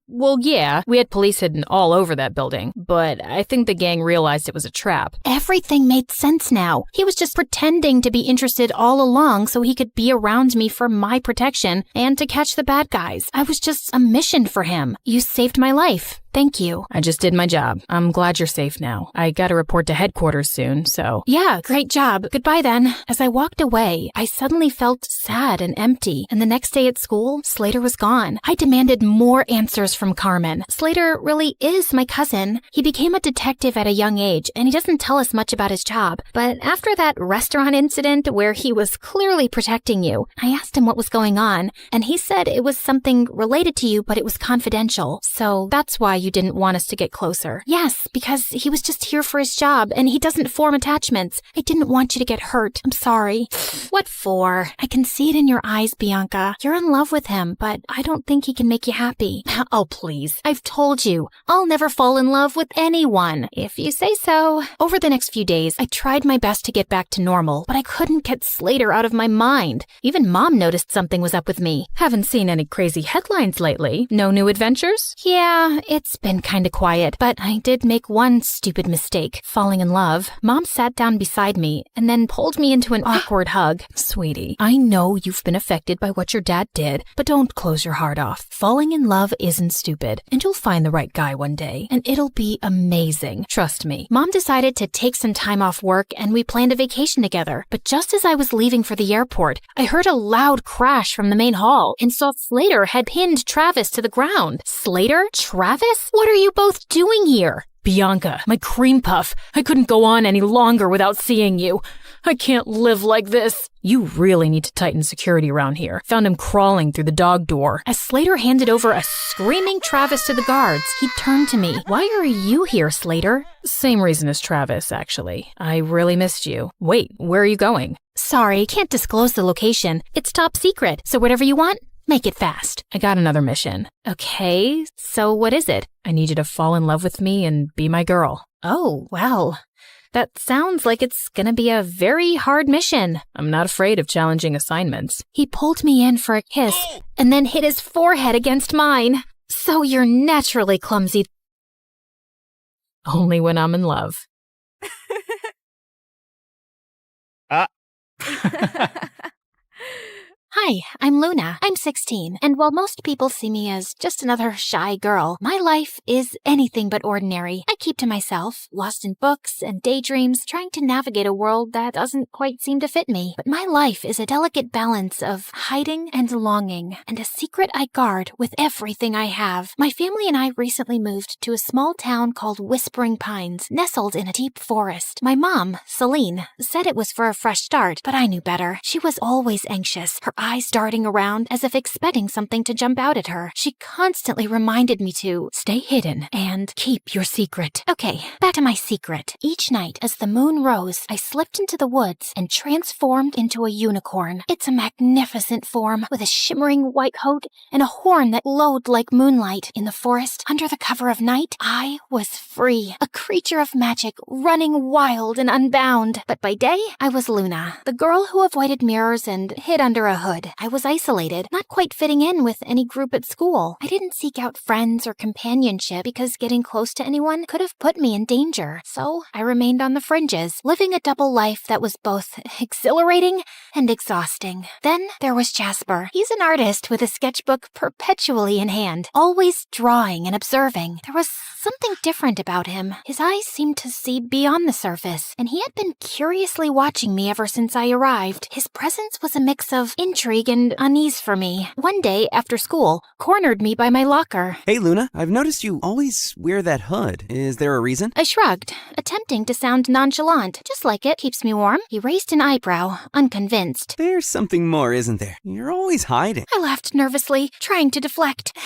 S8: Well, yeah, we had police hidden all over that building, but I think the gang realized it was a trap.
S1: Everything made sense now. He was just pretending to be interested all along so he could be around me for my protection and to catch the bad guys. I was just a mission for him. You saved my life. Thank you.
S8: I just did my job. I'm glad you're safe now. I gotta report to headquarters soon, so...
S1: Yeah, great job. Goodbye then. As I walked away, I suddenly felt sad and empty. And the next day at school, Slater was gone. I demanded more answers from Carmen. Slater really is my cousin. He became a detective at a young age, and he doesn't tell us much about his job. But after that restaurant incident where he was clearly protecting you, I asked him what was going on, and he said it was something related to you, but it was confidential. So that's why you didn't want us to get closer. Yes, because he was just here for his job, and he doesn't form attachments. I didn't want you to get hurt. I'm sorry. What for? I can see it in your eyes, Bianca. You're in love with him, but I don't think he can make you happy. Oh, please. I've told you. I'll never fall in love with anyone, if you say so. Over the next few days, I tried my best to get back to normal, but I couldn't get Slater out of my mind. Even Mom noticed something was up with me.
S8: Haven't seen any crazy headlines lately. No new adventures?
S1: Yeah, it's It's been kinda quiet, but I did make one stupid mistake, falling in love. Mom sat down beside me and then pulled me into an awkward hug. Sweetie, I know you've been affected by what your dad did, but don't close your heart off. Falling in love isn't stupid, and you'll find the right guy one day, and it'll be amazing. Trust me. Mom decided to take some time off work, and we planned a vacation together. But just as I was leaving for the airport, I heard a loud crash from the main hall and saw Slater had pinned Travis to the ground. Slater? Travis? What are you both doing here? Bianca, my cream puff, I couldn't go on any longer without seeing you. I can't live like this. You really need to tighten security around here. Found him crawling through the dog door. As Slater handed over a screaming Travis to the guards, he turned to me. Why are you here, Slater? Same reason as Travis, actually. I really missed you. Wait, where are you going? Sorry, can't disclose the location. It's top secret, so whatever you want, make it fast. I got another mission. Okay, so what is it? I need you to fall in love with me and be my girl. Oh, well, that sounds like it's gonna be a very hard mission. I'm not afraid of challenging assignments. He pulled me in for a kiss and then hit his forehead against mine. So you're naturally clumsy. Only when I'm in love.
S5: Hi, I'm Luna. I'm 16, and while most people see me as just another shy girl, my life is anything but ordinary. I keep to myself, lost in books and daydreams, trying to navigate a world that doesn't quite seem to fit me. But my life is a delicate balance of hiding and longing, and a secret I guard with everything I have. My family and I recently moved to a small town called Whispering Pines, nestled in a deep forest. My mom, Celine, said it was for a fresh start, but I knew better. She was always anxious, her eyes darting around as if expecting something to jump out at her. She constantly reminded me to stay hidden and keep your secret. Okay, back to my secret. Each night as the moon rose, I slipped into the woods and transformed into a unicorn. It's a magnificent form with a shimmering white coat and a horn that glowed like moonlight. In the forest, under the cover of night, I was free, a creature of magic, running wild and unbound. But by day, I was Luna, the girl who avoided mirrors and hid under a hood. I was isolated, not quite fitting in with any group at school. I didn't seek out friends or companionship because getting close to anyone could have put me in danger. So I remained on the fringes, living a double life that was both exhilarating and exhausting. Then there was Jasper. He's an artist with a sketchbook perpetually in hand, always drawing and observing. There was something different about him. His eyes seemed to see beyond the surface, and he had been curiously watching me ever since I arrived. His presence was a mix of intrigue and unease for me. One day, after school, cornered me by my locker.
S11: Hey, Luna, I've noticed you always wear that hood. Is there a reason?
S5: I shrugged, attempting to sound nonchalant. Just like it, keeps me warm. He raised an eyebrow, unconvinced.
S11: There's something more, isn't there? You're always hiding.
S5: I laughed nervously, trying to deflect.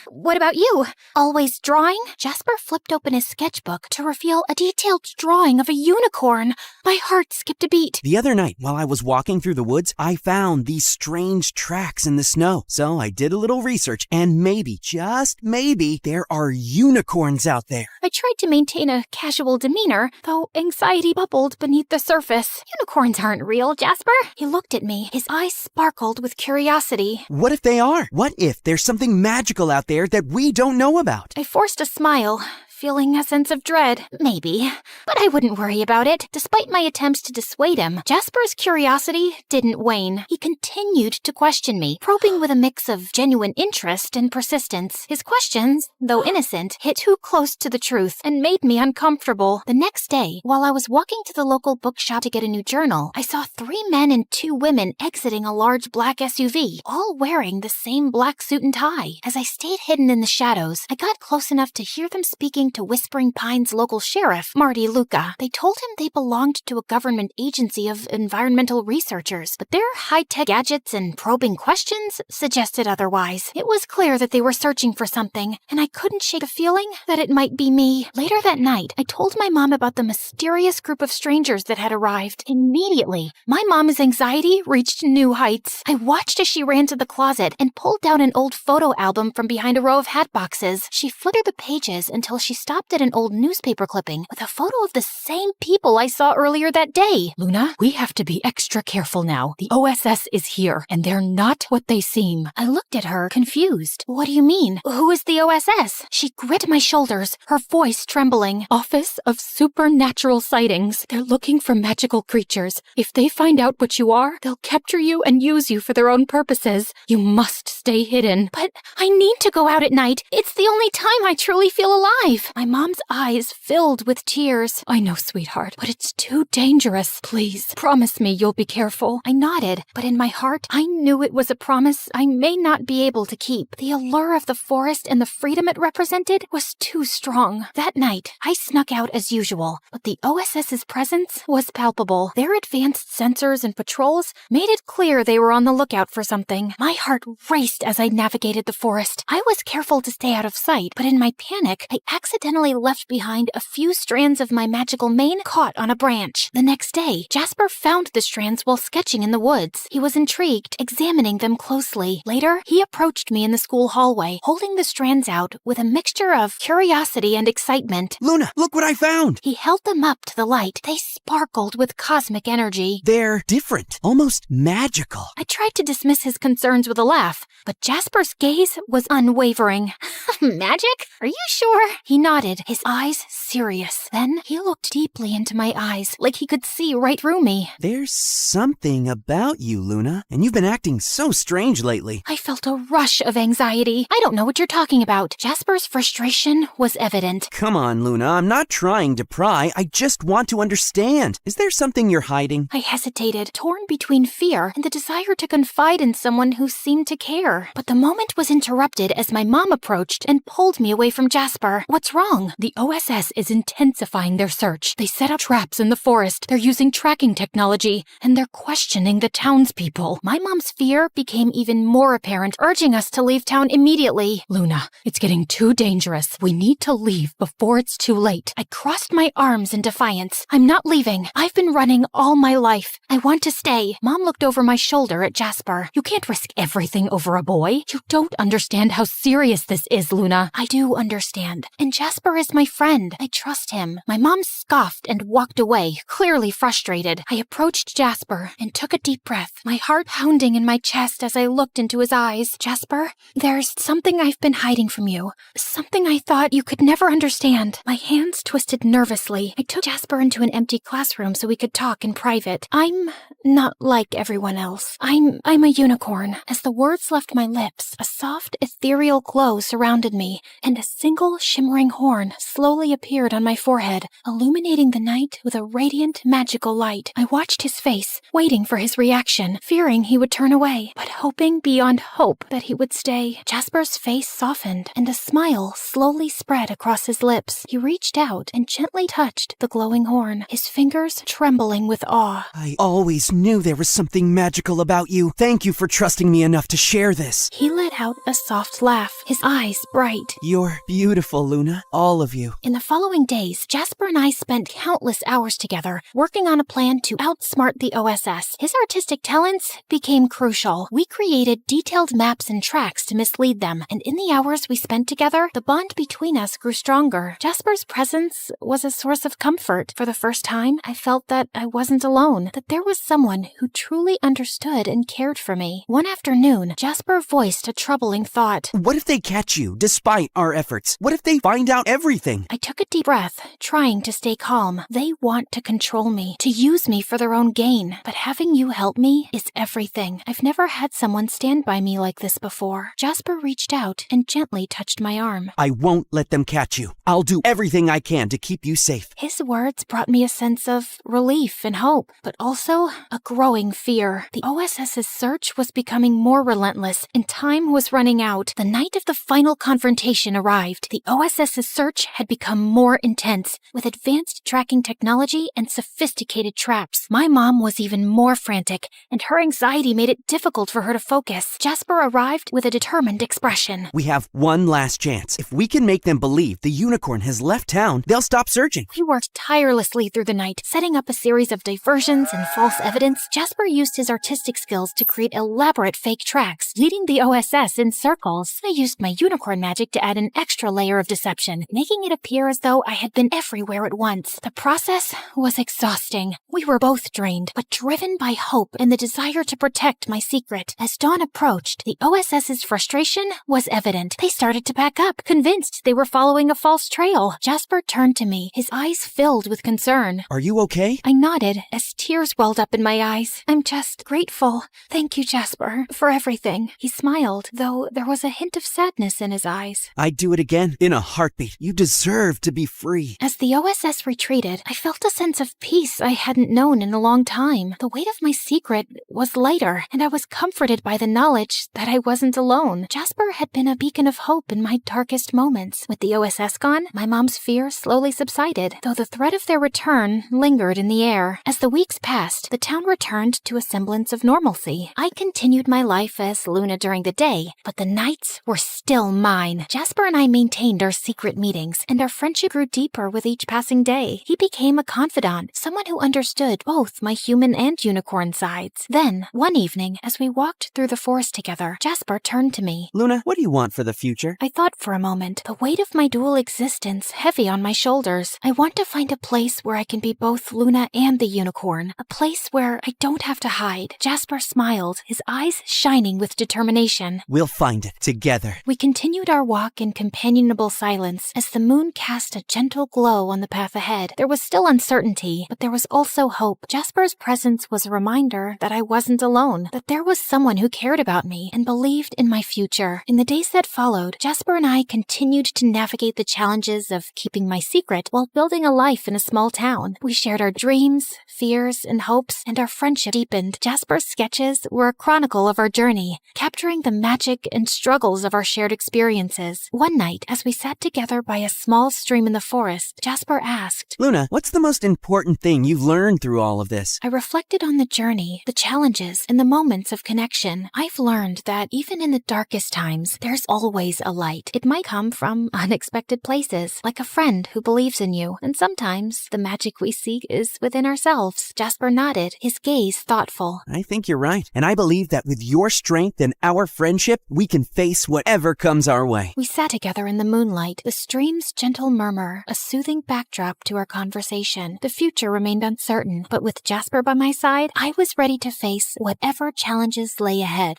S5: What about you? Always drawing? Jasper flipped open his sketchbook to reveal a detailed drawing of a unicorn. My heart skipped a beat.
S11: The other night, while I was walking through the woods, I found these strange tracks in the snow. So I did a little research, and maybe, just maybe, there are unicorns out there.
S5: I tried to maintain a casual demeanor, though anxiety bubbled beneath the surface. Unicorns aren't real, Jasper. He looked at me, his eyes sparkled with curiosity.
S11: What if they are? What if there's something magical out there that we don't know about?
S5: I forced a smile, feeling a sense of dread. Maybe, but I wouldn't worry about it. Despite my attempts to dissuade him, Jasper's curiosity didn't wane. He continued to question me, probing with a mix of genuine interest and persistence. His questions, though innocent, hit too close to the truth and made me uncomfortable. The next day, while I was walking to the local bookshop to get a new journal, I saw 3 men and 2 women exiting a large black SUV, all wearing the same black suit and tie. As I stayed hidden in the shadows, I got close enough to hear them speaking to Whispering Pines local sheriff, Marty Luca. They told him they belonged to a government agency of environmental researchers, but their high-tech gadgets and probing questions suggested otherwise. It was clear that they were searching for something, and I couldn't shake a feeling that it might be me. Later that night, I told my mom about the mysterious group of strangers that had arrived. Immediately, my mom's anxiety reached new heights. I watched as she ran to the closet and pulled down an old photo album from behind a row of hat boxes. She flipped the pages until she
S1: stopped at an old newspaper clipping with a photo of the same people I saw earlier that day.
S12: Luna, we have to be extra careful now. The OSS is here, and they're not what they seem.
S1: I looked at her, confused. What do you mean? Who is the OSS? She gripped my shoulders, her voice trembling.
S12: Office of Supernatural Sightings. They're looking for magical creatures. If they find out what you are, they'll capture you and use you for their own purposes. You must stay hidden.
S1: But I need to go out at night. It's the only time I truly feel alive. My mom's eyes filled with tears.
S12: I know, sweetheart, but it's too dangerous. Please, promise me you'll be careful.
S1: I nodded, but in my heart, I knew it was a promise I may not be able to keep. The allure of the forest and the freedom it represented was too strong. That night, I snuck out as usual, but the OSS's presence was palpable. Their advanced sensors and patrols made it clear they were on the lookout for something. My heart raced as I navigated the forest. I was careful to stay out of sight, but in my panic, I accidentally left behind a few strands of my magical mane caught on a branch. The next day, Jasper found the strands while sketching in the woods. He was intrigued, examining them closely. Later, he approached me in the school hallway, holding the strands out with a mixture of curiosity and excitement.
S11: Luna, look what I found!
S1: He held them up to the light. They sparkled with cosmic energy.
S11: They're different, almost magical.
S1: I tried to dismiss his concerns with a laugh, but Jasper's gaze was unwavering. Magic? Are you sure? He nodded, his eyes serious. Then he looked deeply into my eyes, like he could see right through me.
S11: There's something about you, Luna, and you've been acting so strange lately.
S1: I felt a rush of anxiety. I don't know what you're talking about. Jasper's frustration was evident.
S11: Come on, Luna, I'm not trying to pry. I just want to understand. Is there something you're hiding?
S1: I hesitated, torn between fear and the desire to confide in someone who seemed to care. But the moment was interrupted as my mom approached and pulled me away from Jasper. What's wrong?
S12: The OSS is intensifying their search. They set up traps in the forest. They're using tracking technology, and they're questioning the townspeople.
S1: My mom's fear became even more apparent, urging us to leave town immediately.
S12: Luna, it's getting too dangerous. We need to leave before it's too late.
S1: I crossed my arms in defiance. I'm not leaving. I've been running all my life. I want to stay. Mom looked over my shoulder at Jasper.
S12: You can't risk everything over a boy. You don't understand how serious this is, Luna.
S1: I do understand. And Jasper is my friend. I trust him. My mom scoffed and walked away, clearly frustrated. I approached Jasper and took a deep breath, my heart pounding in my chest as I looked into his eyes. Jasper, there's something I've been hiding from you. Something I thought you could never understand. My hands twisted nervously. I took Jasper into an empty classroom so we could talk in private. I'm not like everyone else. I'm a unicorn. As the words left my lips, a soft, ethereal glow surrounded me, and a single shimmering horn slowly appeared on my forehead, illuminating the night with a radiant, magical light. I watched his face, waiting for his reaction, fearing he would turn away, but hoping beyond hope that he would stay. Jasper's face softened, and a smile slowly spread across his lips. He reached out and gently touched the glowing horn, his fingers trembling with awe.
S11: I always knew there was something magical about you. Thank you for trusting me enough to share this.
S1: He let out a soft laugh, his eyes bright.
S11: You're beautiful, Luna. All of you.
S1: In the following days, Jasper and I spent countless hours together, working on a plan to outsmart the OSS. His artistic talents became crucial. We created detailed maps and tracks to mislead them, and in the hours we spent together, the bond between us grew stronger. Jasper's presence was a source of comfort. For the first time, I felt that I wasn't alone, that there was someone who truly understood and cared for me. One afternoon, Jasper voiced a troubling thought.
S11: What if they catch you, despite our efforts? What if they find out everything?
S1: I took a deep breath, trying to stay calm. They want to control me, to use me for their own gain. But having you help me is everything. I've never had someone stand by me like this before. Jasper reached out and gently touched my arm.
S11: I won't let them catch you. I'll do everything I can to keep you safe.
S1: His words brought me a sense of relief and hope, but also a growing fear. The OSS's search was becoming more relentless, and time was running out. The night of the final confrontation arrived. The OSS's search had become more intense, with advanced tracking technology and sophisticated traps. My mom was even more frantic, and her anxiety made it difficult for her to focus. Jasper arrived with a determined expression.
S11: We have one last chance. If we can make them believe the unicorn has left town, they'll stop searching.
S1: We worked tirelessly through the night, setting up a series of diversions and false evidence. Jasper used his artistic skills to create elaborate fake tracks, leading the OSS in circles. I used my unicorn magic to add an extra layer of deception.
S5: reception, making it appear as though I had been everywhere at once. The process was exhausting. We were both drained, but driven by hope and the desire to protect my secret. As dawn approached, the OSS's frustration was evident. They started to back up, convinced they were following a false trail. Jasper turned to me, his eyes filled with concern.
S11: Are you okay?
S5: I nodded as tears welled up in my eyes. I'm just grateful. Thank you, Jasper, for everything. He smiled, though there was a hint of sadness in his eyes.
S11: I'd do it again, in a heartbeat. You deserve to be free.
S5: As the OSS retreated, I felt a sense of peace I hadn't known in a long time. The weight of my secret was lighter, and I was comforted by the knowledge that I wasn't alone. Jasper had been a beacon of hope in my darkest moments. With the OSS gone, my mom's fear slowly subsided, though the threat of their return lingered in the air. As the weeks passed, the town returned to a semblance of normalcy. I continued my life as Luna during the day, but the nights were still mine. Jasper and I maintained our secret meetings, and our friendship grew deeper with each passing day. He became a confidant, someone who understood both my human and unicorn sides. Then, one evening, as we walked through the forest together, Jasper turned to me.
S11: Luna, what do you want for the future?
S5: I thought for a moment, the weight of my dual existence heavy on my shoulders. I want to find a place where I can be both Luna and the unicorn, a place where I don't have to hide. Jasper smiled, his eyes shining with determination.
S11: We'll find it together.
S5: We continued our walk in companionable silence as the moon cast a gentle glow on the path ahead. There was still uncertainty, but there was also hope. Jasper's presence was a reminder that I wasn't alone, that there was someone who cared about me and believed in my future. In the days that followed, Jasper and I continued to navigate the challenges of keeping my secret while building a life in a small town. We shared our dreams, fears, and hopes, and our friendship deepened. Jasper's sketches were a chronicle of our journey, capturing the magic and struggles of our shared experiences. One night, as we sat together by a small stream in the forest, Jasper asked,
S11: Luna, what's the most important thing you've learned through all of this?
S5: I reflected on the journey, the challenges, and the moments of connection. I've learned that even in the darkest times, there's always a light. It might come from unexpected places, like a friend who believes in you, and sometimes the magic we seek is within ourselves. Jasper nodded, his gaze thoughtful.
S11: I think you're right, and I believe that with your strength and our friendship, we can face whatever comes our way.
S5: We sat together in the moonlight, the stream's gentle murmur, a soothing backdrop to our conversation. The future remained uncertain, but with Jasper by my side, I was ready to face whatever challenges lay ahead.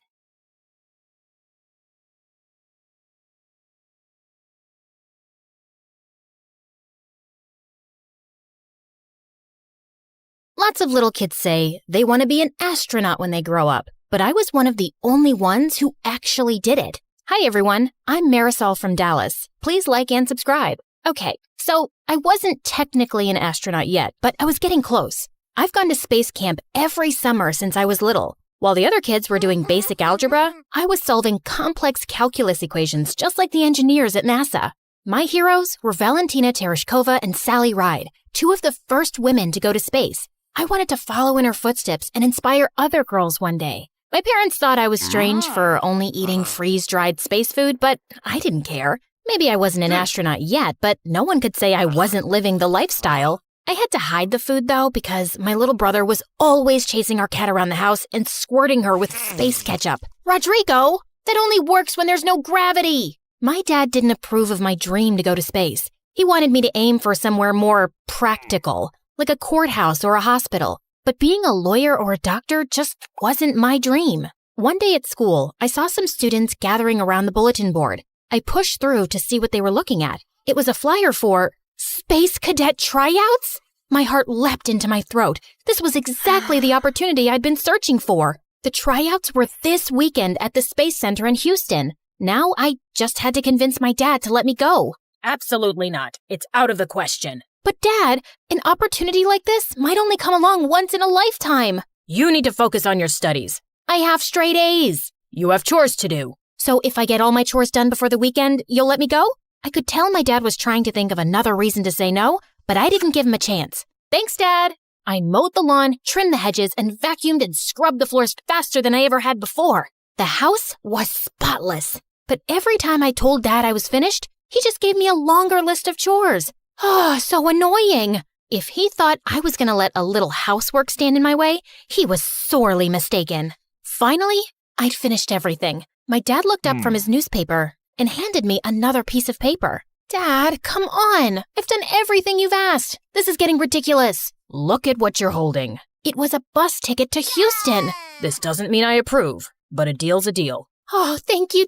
S1: Lots of little kids say they want to be an astronaut when they grow up, but I was one of the only ones who actually did it. Hi everyone, I'm Marisol from Dallas. Please like and subscribe. Okay, so I wasn't technically an astronaut yet, but I was getting close. I've gone to space camp every summer since I was little. While the other kids were doing basic algebra, I was solving complex calculus equations just like the engineers at NASA. My heroes were Valentina Tereshkova and Sally Ride, two of the first women to go to space. I wanted to follow in her footsteps and inspire other girls one day. My parents thought I was strange for only eating freeze-dried space food, but I didn't care. Maybe I wasn't an astronaut yet, but no one could say I wasn't living the lifestyle. I had to hide the food, though, because my little brother was always chasing our cat around the house and squirting her with space ketchup. Rodrigo, that only works when there's no gravity. My dad didn't approve of my dream to go to space. He wanted me to aim for somewhere more practical, like a courthouse or a hospital. But being a lawyer or a doctor just wasn't my dream. One day at school, I saw some students gathering around the bulletin board. I pushed through to see what they were looking at. It was a flyer for Space Cadet Tryouts? My heart leapt into my throat. This was exactly the opportunity I'd been searching for. The tryouts were this weekend at the Space Center in Houston. Now I just had to convince my dad to let me go.
S8: Absolutely not. It's out of the question.
S1: But Dad, an opportunity like this might only come along once in a lifetime.
S8: You need to focus on your studies.
S1: I have straight A's.
S8: You have chores to do.
S1: So if I get all my chores done before the weekend, you'll let me go? I could tell my dad was trying to think of another reason to say no, but I didn't give him a chance. Thanks, Dad. I mowed the lawn, trimmed the hedges, and vacuumed and scrubbed the floors faster than I ever had before. The house was spotless. But every time I told Dad I was finished, he just gave me a longer list of chores. Oh, so annoying. If he thought I was going to let a little housework stand in my way, he was sorely mistaken. Finally, I'd finished everything. My dad looked up from his newspaper and handed me another piece of paper. Dad, come on. I've done everything you've asked. This is getting ridiculous.
S8: Look at what you're holding.
S1: It was a bus ticket to Houston.
S8: This doesn't mean I approve, but a deal's a deal.
S1: Oh, thank you.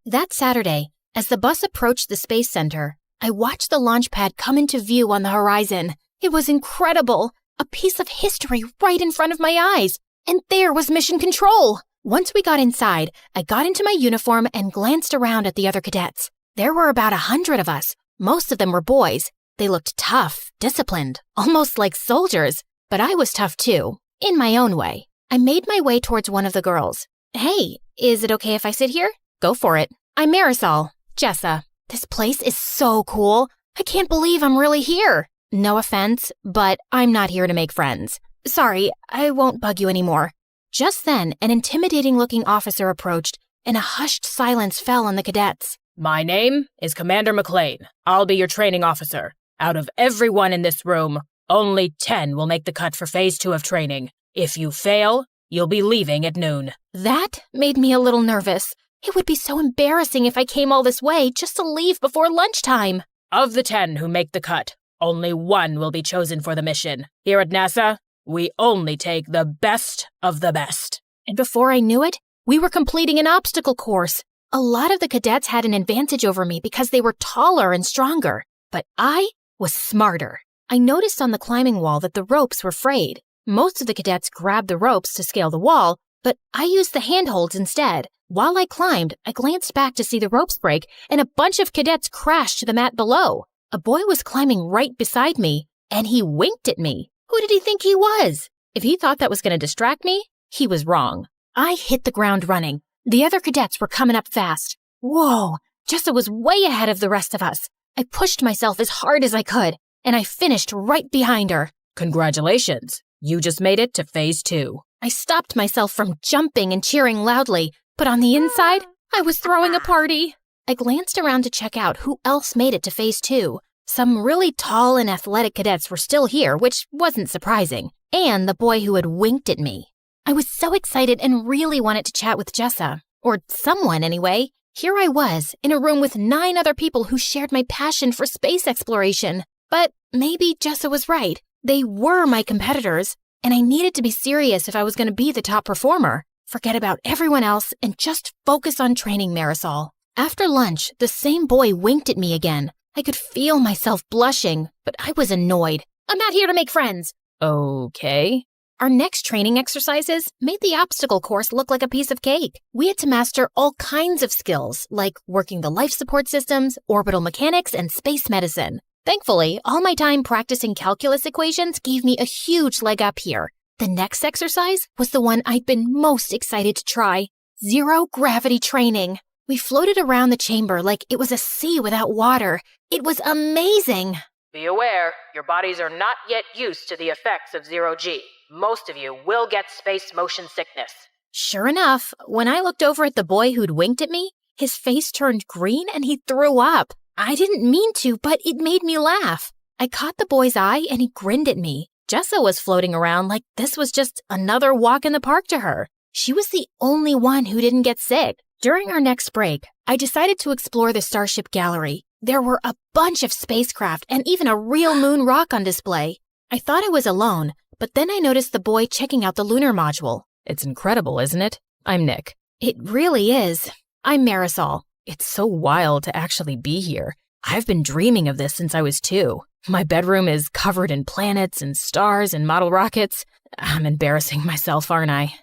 S1: That Saturday, as the bus approached the Space Center, I watched the launch pad come into view on the horizon. It was incredible. A piece of history right in front of my eyes. And there was Mission Control. Once we got inside, I got into my uniform and glanced around at the other cadets. There were about 100 of us. Most of them were boys. They looked tough, disciplined, almost like soldiers. But I was tough too, in my own way. I made my way towards one of the girls. Hey, is it okay if I sit here? Go for it. I'm Marisol, Jessa. This place is so cool. I can't believe I'm really here. No offense, but I'm not here to make friends. Sorry, I won't bug you anymore. Just then, an intimidating-looking officer approached, and a hushed silence fell on the cadets.
S8: My name is Commander McLean. I'll be your training officer. Out of everyone in this room, only 10 will make the cut for Phase 2 of training. If you fail, you'll be leaving at noon.
S1: That made me a little nervous. It would be so embarrassing if I came all this way just to leave before lunchtime.
S8: Of the 10 who make the cut, only 1 will be chosen for the mission. Here at NASA, we only take the best of the best.
S1: And before I knew it, we were completing an obstacle course. A lot of the cadets had an advantage over me because they were taller and stronger, but I was smarter. I noticed on the climbing wall that the ropes were frayed. Most of the cadets grabbed the ropes to scale the wall, but I used the handholds instead. While I climbed, I glanced back to see the ropes break, and a bunch of cadets crashed to the mat below. A boy was climbing right beside me, and he winked at me. Who did he think he was? If he thought that was going to distract me, he was wrong. I hit the ground running. The other cadets were coming up fast. Whoa, Jessa was way ahead of the rest of us. I pushed myself as hard as I could, and I finished right behind her.
S8: Congratulations. You just made it to Phase 2.
S1: I stopped myself from jumping and cheering loudly, but on the inside, I was throwing a party. I glanced around to check out who else made it to Phase 2. Some really tall and athletic cadets were still here, which wasn't surprising, and the boy who had winked at me. I was so excited and really wanted to chat with Jessa, or someone anyway. Here I was, in a room with 9 other people who shared my passion for space exploration. But maybe Jessa was right. They were my competitors, and I needed to be serious if I was going to be the top performer. Forget about everyone else and just focus on training Marisol. After lunch, the same boy winked at me again. I could feel myself blushing, but I was annoyed. I'm not here to make friends.
S8: Okay.
S1: Our next training exercises made the obstacle course look like a piece of cake. We had to master all kinds of skills, like working the life support systems, orbital mechanics, and space medicine. Thankfully, all my time practicing calculus equations gave me a huge leg up here. The next exercise was the one I'd been most excited to try. Zero gravity training. We floated around the chamber like it was a sea without water. It was amazing.
S8: Be aware, your bodies are not yet used to the effects of zero-G. Most of you will get space motion sickness.
S1: Sure enough, when I looked over at the boy who'd winked at me, his face turned green and he threw up. I didn't mean to, but it made me laugh. I caught the boy's eye and he grinned at me. Jessa was floating around like this was just another walk in the park to her. She was the only one who didn't get sick. During our next break, I decided to explore the Starship Gallery. There were a bunch of spacecraft and even a real moon rock on display. I thought I was alone, but then I noticed the boy checking out the lunar module.
S8: It's incredible, isn't it? I'm Nick.
S1: It really is. I'm Marisol.
S8: It's so wild to actually be here. I've been dreaming of this since I was 2. My bedroom is covered in planets and stars and model rockets. I'm embarrassing myself, aren't I?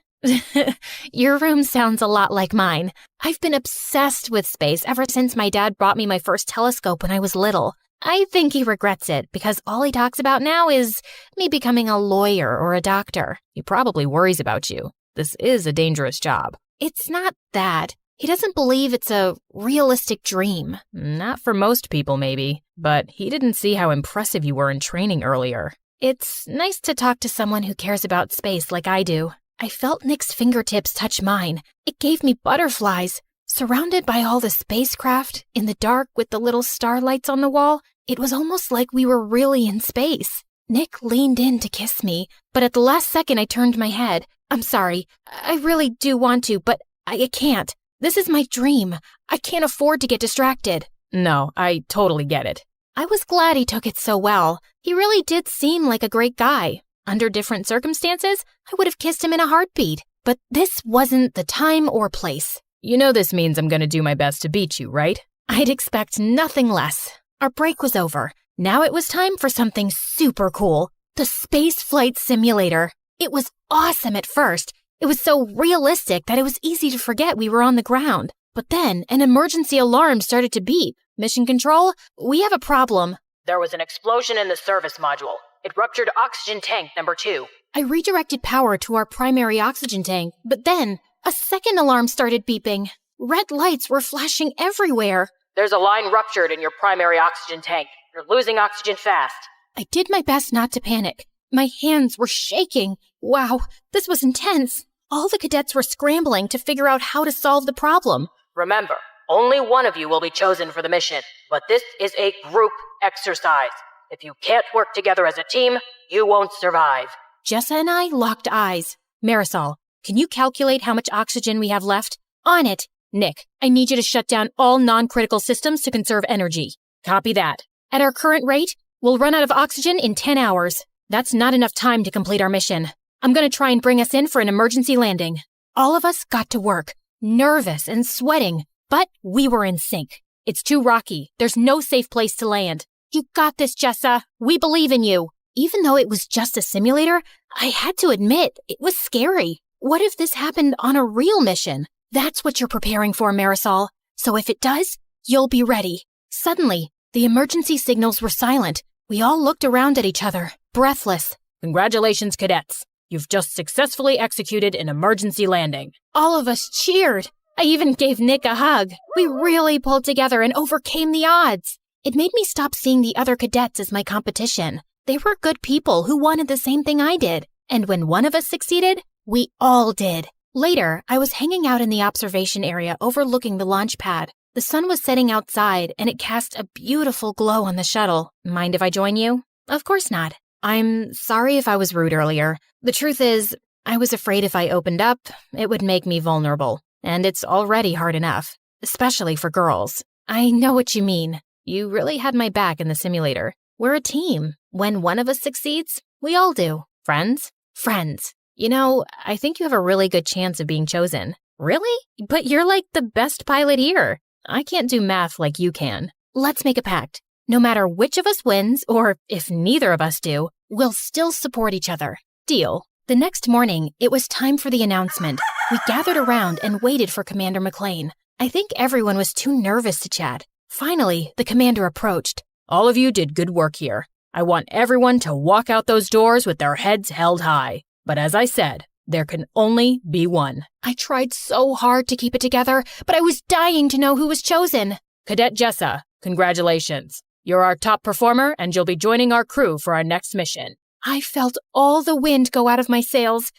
S1: Your room sounds a lot like mine. I've been obsessed with space ever since my dad bought me my first telescope when I was little. I think he regrets it because all he talks about now is me becoming a lawyer or a doctor.
S8: He probably worries about you. This is a dangerous job.
S1: It's not that. He doesn't believe it's a realistic dream.
S8: Not for most people, maybe. But he didn't see how impressive you were in training earlier.
S1: It's nice to talk to someone who cares about space like I do. I felt Nick's fingertips touch mine. It gave me butterflies. Surrounded by all the spacecraft, in the dark with the little starlights on the wall, it was almost like we were really in space. Nick leaned in to kiss me, but at the last second I turned my head. I'm sorry. I really do want to, but I can't. This is my dream. I can't afford to get distracted. No, I totally get it. I was glad he took it so well. He really did seem like a great guy. Under different circumstances, I would have kissed him in a heartbeat. But this wasn't the time or place. You know this means I'm gonna do my best to beat you, right? I'd expect nothing less. Our break was over. Now it was time for something super cool. The space flight simulator. It was awesome at first. It was so realistic that it was easy to forget we were on the ground. But then an emergency alarm started to beep. Mission Control, we have a problem.
S8: There was an explosion in the service module. It ruptured oxygen tank number 2.
S1: I redirected power to our primary oxygen tank, but then a second alarm started beeping. Red lights were flashing everywhere.
S8: There's a line ruptured in your primary oxygen tank. You're losing oxygen fast.
S1: I did my best not to panic. My hands were shaking. Wow, this was intense. All the cadets were scrambling to figure out how to solve the problem.
S8: Remember, only one of you will be chosen for the mission, but this is a group exercise. If you can't work together as a team, you won't survive.
S1: Jessa and I locked eyes. Marisol, can you calculate how much oxygen we have left? On it. Nick, I need you to shut down all non-critical systems to conserve energy. Copy that. At our current rate, we'll run out of oxygen in 10 hours. That's not enough time to complete our mission. I'm going to try and bring us in for an emergency landing. All of us got to work, nervous and sweating, but we were in sync. It's too rocky. There's no safe place to land. You got this, Jessa. We believe in you. Even though it was just a simulator, I had to admit, it was scary. What if this happened on a real mission? That's what you're preparing for, Marisol. So if it does, you'll be ready. Suddenly, the emergency signals were silent. We all looked around at each other, breathless.
S8: Congratulations, cadets. You've just successfully executed an emergency landing.
S1: All of us cheered. I even gave Nick a hug. We really pulled together and overcame the odds. It made me stop seeing the other cadets as my competition. They were good people who wanted the same thing I did. And when one of us succeeded, we all did. Later, I was hanging out in the observation area overlooking the launch pad. The sun was setting outside, and it cast a beautiful glow on the shuttle. Mind if I join you? Of course not. I'm sorry if I was rude earlier. The truth is, I was afraid if I opened up, it would make me vulnerable. And it's already hard enough, especially for girls. I know what you mean. You really had my back in the simulator. We're a team. When one of us succeeds, we all do. Friends? Friends. You know, I think you have a really good chance of being chosen. Really? But you're like the best pilot here. I can't do math like you can. Let's make a pact. No matter which of us wins, or if neither of us do, we'll still support each other. Deal. The next morning, it was time for the announcement. We gathered around and waited for Commander McLean. I think everyone was too nervous to chat. Finally, the commander approached.
S8: All of you did good work here. I want everyone to walk out those doors with their heads held high. But as I said, there can only be one.
S1: I tried so hard to keep it together, but I was dying to know who was chosen.
S8: Cadet Jessa, congratulations. You're our top performer, and you'll be joining our crew for our next mission.
S1: I felt all the wind go out of my sails.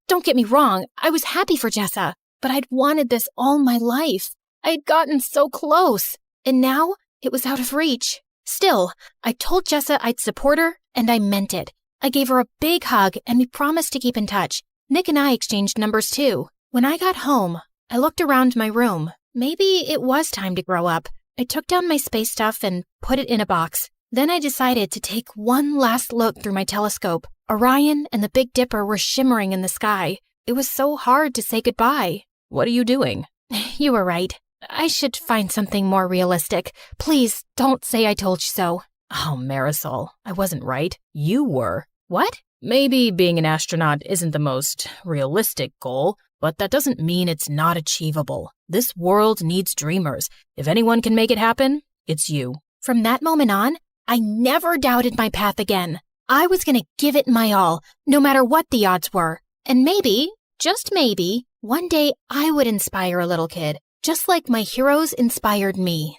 S1: Don't get me wrong, I was happy for Jessa, but I'd wanted this all my life. I'd gotten so close, and now it was out of reach. Still, I told Jessa I'd support her, and I meant it. I gave her a big hug, and we promised to keep in touch. Nick and I exchanged numbers too. When I got home, I looked around my room. Maybe it was time to grow up. I took down my space stuff and put it in a box. Then I decided to take one last look through my telescope. Orion and the Big Dipper were shimmering in the sky. It was so hard to say goodbye.
S8: What are you doing?
S1: You were right. I should find something more realistic. Please, don't say I told you so.
S8: Oh, Marisol, I wasn't right. You were.
S1: What?
S8: Maybe being an astronaut isn't the most realistic goal, but that doesn't mean it's not achievable. This world needs dreamers. If anyone can make it happen, it's you.
S1: From that moment on, I never doubted my path again. I was going to give it my all, no matter what the odds were. And maybe, just maybe, one day I would inspire a little kid, just like my heroes inspired me.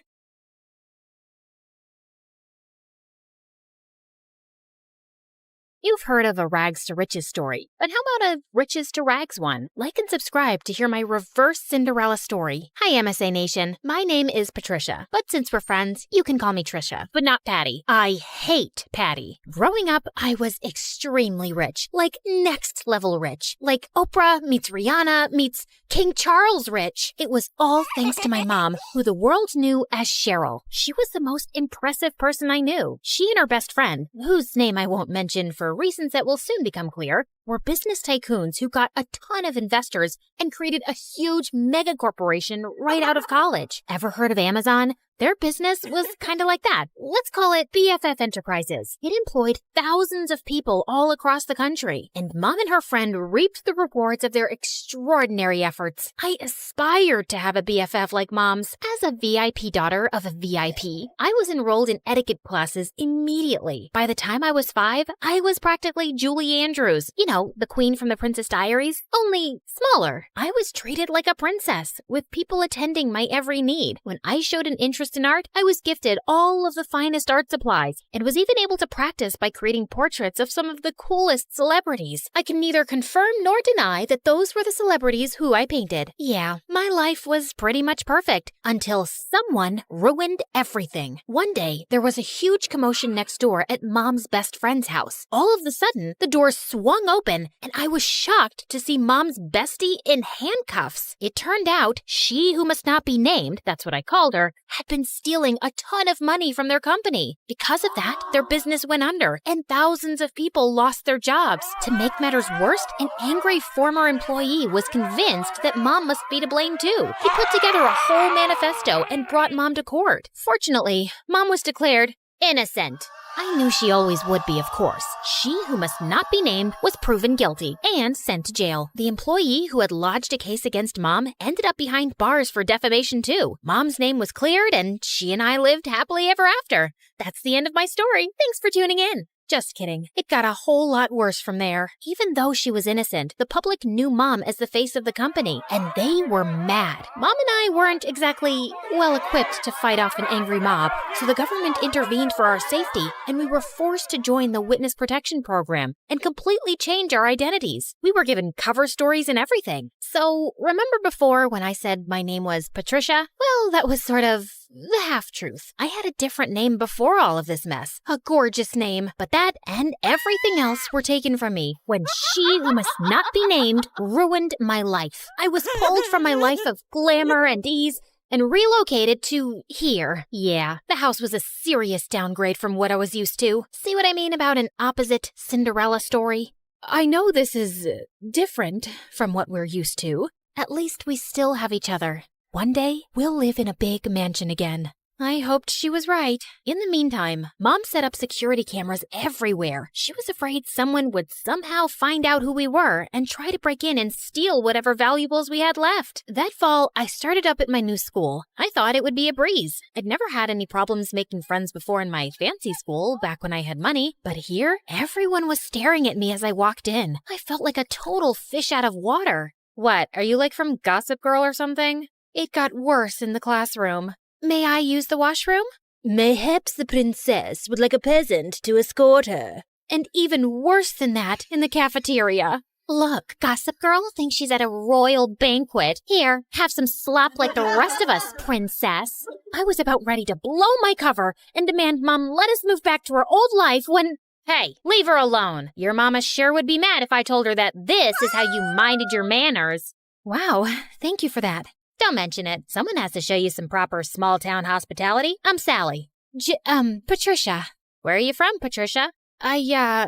S1: You've heard of a rags to riches story, but how about a riches to rags one? Like and subscribe to hear my reverse Cinderella story. Hi, MSA Nation. My name is Patricia, but since we're friends, you can call me Trisha, but not Patty. I hate Patty. Growing up, I was extremely rich, like next level rich, like Oprah meets Rihanna meets King Charles rich. It was all thanks to my mom, who the world knew as Cheryl. She was the most impressive person I knew. She and her best friend, whose name I won't mention for reasons that will soon become clear, were business tycoons who got a ton of investors and created a huge mega corporation right out of college. Ever heard of Amazon? Their business was kind of like that. Let's call it BFF Enterprises. It employed thousands of people all across the country, and Mom and her friend reaped the rewards of their extraordinary efforts. I aspired to have a BFF like Mom's. As a VIP daughter of a VIP, I was enrolled in etiquette classes immediately. By the time I was 5, I was practically Julie Andrews. You know, the queen from the Princess Diaries, only smaller. I was treated like a princess, with people attending my every need. When I showed an interest in art, I was gifted all of the finest art supplies and was even able to practice by creating portraits of some of the coolest celebrities. I can neither confirm nor deny that those were the celebrities who I painted. Yeah, my life was pretty much perfect until someone ruined everything. One day, there was a huge commotion next door at Mom's best friend's house. All of a sudden, the door swung open and I was shocked to see Mom's bestie in handcuffs. It turned out she who must not be named, that's what I called her, had been stealing a ton of money from their company. Because of that, their business went under and thousands of people lost their jobs. To make matters worse, an angry former employee was convinced that Mom must be to blame too. He put together a whole manifesto and brought Mom to court. Fortunately, Mom was declared innocent. I knew she always would be, of course. She who must not be named was proven guilty and sent to jail. The employee who had lodged a case against Mom ended up behind bars for defamation too. Mom's name was cleared and she and I lived happily ever after. That's the end of my story. Thanks for tuning in. Just kidding. It got a whole lot worse from there. Even though she was innocent, the public knew Mom as the face of the company, and they were mad. Mom and I weren't exactly well-equipped to fight off an angry mob, so the government intervened for our safety, and we were forced to join the Witness Protection Program and completely change our identities. We were given cover stories and everything. So, remember before when I said my name was Patricia? Well, that was sort of the half-truth. I had a different name before all of this mess. A gorgeous name. But that and everything else were taken from me when she who must not be named ruined my life. I was pulled from my life of glamour and ease and relocated to here. Yeah, the house was a serious downgrade from what I was used to. See what I mean about an opposite Cinderella story? I know this is different from what we're used to. At least we still have each other. One day, we'll live in a big mansion again. I hoped she was right. In the meantime, Mom set up security cameras everywhere. She was afraid someone would somehow find out who we were and try to break in and steal whatever valuables we had left. That fall, I started up at my new school. I thought it would be a breeze. I'd never had any problems making friends before in my fancy school, back when I had money. But here, everyone was staring at me as I walked in. I felt like a total fish out of water. What, are you like from Gossip Girl or something? It got worse in the classroom. May I use the washroom? Mayhaps the princess would like a peasant to escort her. And even worse than that in the cafeteria. Look, Gossip Girl thinks she's at a royal banquet. Here, have some slop like the rest of us, princess. I was about ready to blow my cover and demand Mom let us move back to our old life when... Hey, leave her alone. Your mama sure would be mad if I told her that this is how you minded your manners. Wow, thank you for that. Don't mention it. Someone has to show you some proper small-town hospitality. I'm Sally. Patricia. Where are you from, Patricia? I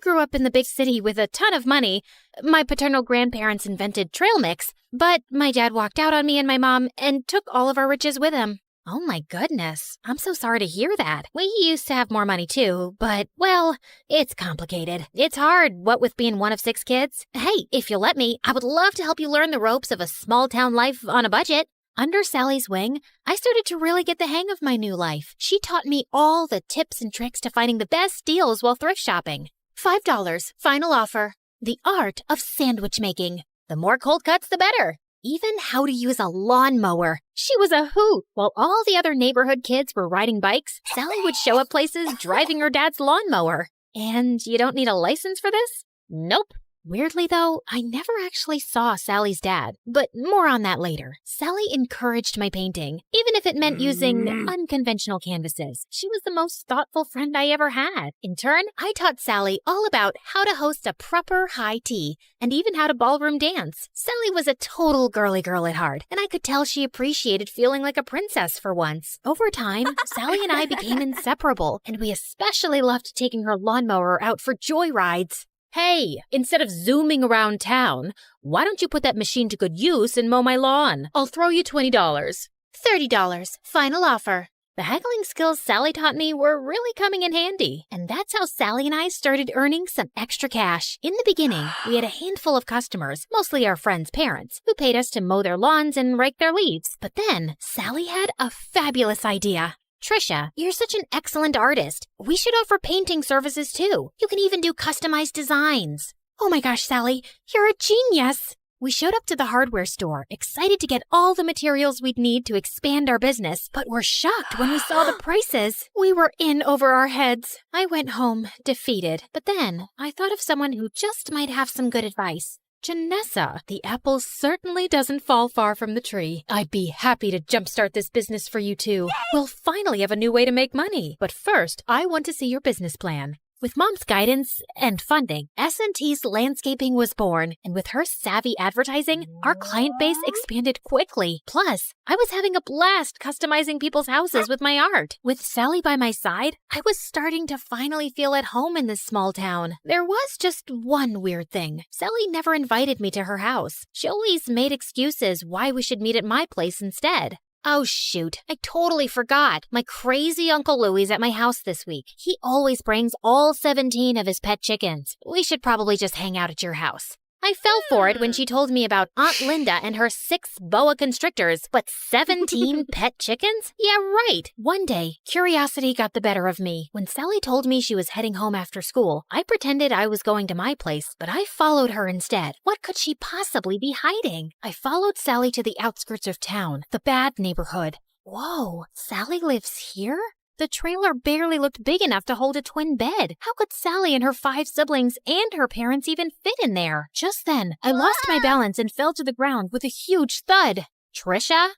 S1: grew up in the big city with a ton of money. My paternal grandparents invented trail mix, but my dad walked out on me and my mom and took all of our riches with him. Oh my goodness. I'm so sorry to hear that. We used to have more money too, but, well, it's complicated. It's hard, what with being one of 6 kids. Hey, if you'll let me, I would love to help you learn the ropes of a small-town life on a budget. Under Sally's wing, I started to really get the hang of my new life. She taught me all the tips and tricks to finding the best deals while thrift shopping. $5, final offer. The art of sandwich making. The more cold cuts, the better. Even how to use a lawnmower. She was a hoot. While all the other neighborhood kids were riding bikes, Sally would show up places driving her dad's lawnmower.
S5: And you don't need a license for this? Nope. Weirdly, though, I never actually saw Sally's dad, but more on that later. Sally encouraged my painting, even if it meant using unconventional canvases. She was the most thoughtful friend I ever had. In turn, I taught Sally all about how to host a proper high tea and even how to ballroom dance. Sally was a total girly girl at heart, and I could tell she appreciated feeling like a princess for once. Over time, Sally and I became inseparable, and we especially loved taking her lawnmower out for joyrides. Hey, instead of zooming around town, why don't you put that machine to good use and mow my lawn? I'll throw you $20. $30. Final offer. The haggling skills Sally taught me were really coming in handy, and that's how Sally and I started earning some extra cash. In the beginning, we had a handful of customers, mostly our friends' parents, who paid us to mow their lawns and rake their leaves. But then, Sally had a fabulous idea. Trisha, you're such an excellent artist. We should offer painting services too. You can even do customized designs. Oh my gosh, Sally, you're a genius. We showed up to the hardware store, excited to get all the materials we'd need to expand our business, but were shocked when we saw the prices. We were in over our heads. I went home, defeated, but then I thought of someone who just might have some good advice.
S12: Janessa, the apple certainly doesn't fall far from the tree. I'd be happy to jumpstart this business for you too. We'll finally have a new way to make money. But first, I want to see your business plan.
S5: With Mom's guidance and funding, S&T's Landscaping was born, and with her savvy advertising, our client base expanded quickly. Plus, I was having a blast customizing people's houses with my art. With Sally by my side, I was starting to finally feel at home in this small town. There was just one weird thing. Sally never invited me to her house. She always made excuses why we should meet at my place instead. Oh shoot, I totally forgot. My crazy Uncle Louie's at my house this week. He always brings all 17 of his pet chickens. We should probably just hang out at your house. I fell for it when she told me about Aunt Linda and her 6 boa constrictors, but 17 pet chickens? Yeah, right. One day, curiosity got the better of me. When Sally told me she was heading home after school, I pretended I was going to my place, but I followed her instead. What could she possibly be hiding? I followed Sally to the outskirts of town, the bad neighborhood. Whoa, Sally lives here? The trailer barely looked big enough to hold a twin bed. How could Sally and her 5 siblings and her parents even fit in there? Just then, I lost my balance and fell to the ground with a huge thud. Trisha?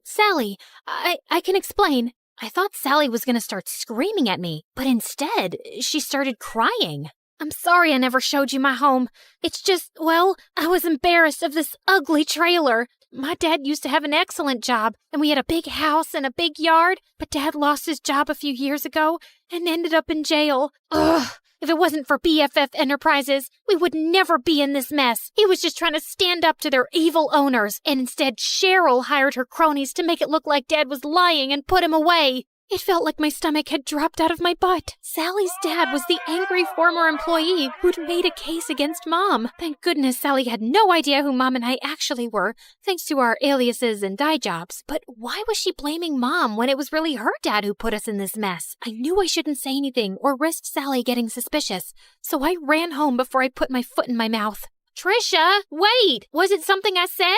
S5: Sally, I can explain. I thought Sally was going to start screaming at me, but instead, she started crying. I'm sorry I never showed you my home. It's just, well, I was embarrassed of this ugly trailer. My dad used to have an excellent job, and we had a big house and a big yard, but Dad lost his job a few years ago and ended up in jail. Ugh! If it wasn't for BFF Enterprises, we would never be in this mess. He was just trying to stand up to their evil owners, and instead Cheryl hired her cronies to make it look like Dad was lying and put him away. It felt like my stomach had dropped out of my butt. Sally's dad was the angry former employee who'd made a case against Mom. Thank goodness Sally had no idea who Mom and I actually were, thanks to our aliases and dye jobs. But why was she blaming Mom when it was really her dad who put us in this mess? I knew I shouldn't say anything or risk Sally getting suspicious, so I ran home before I put my foot in my mouth. Trisha, wait! Was it something I said?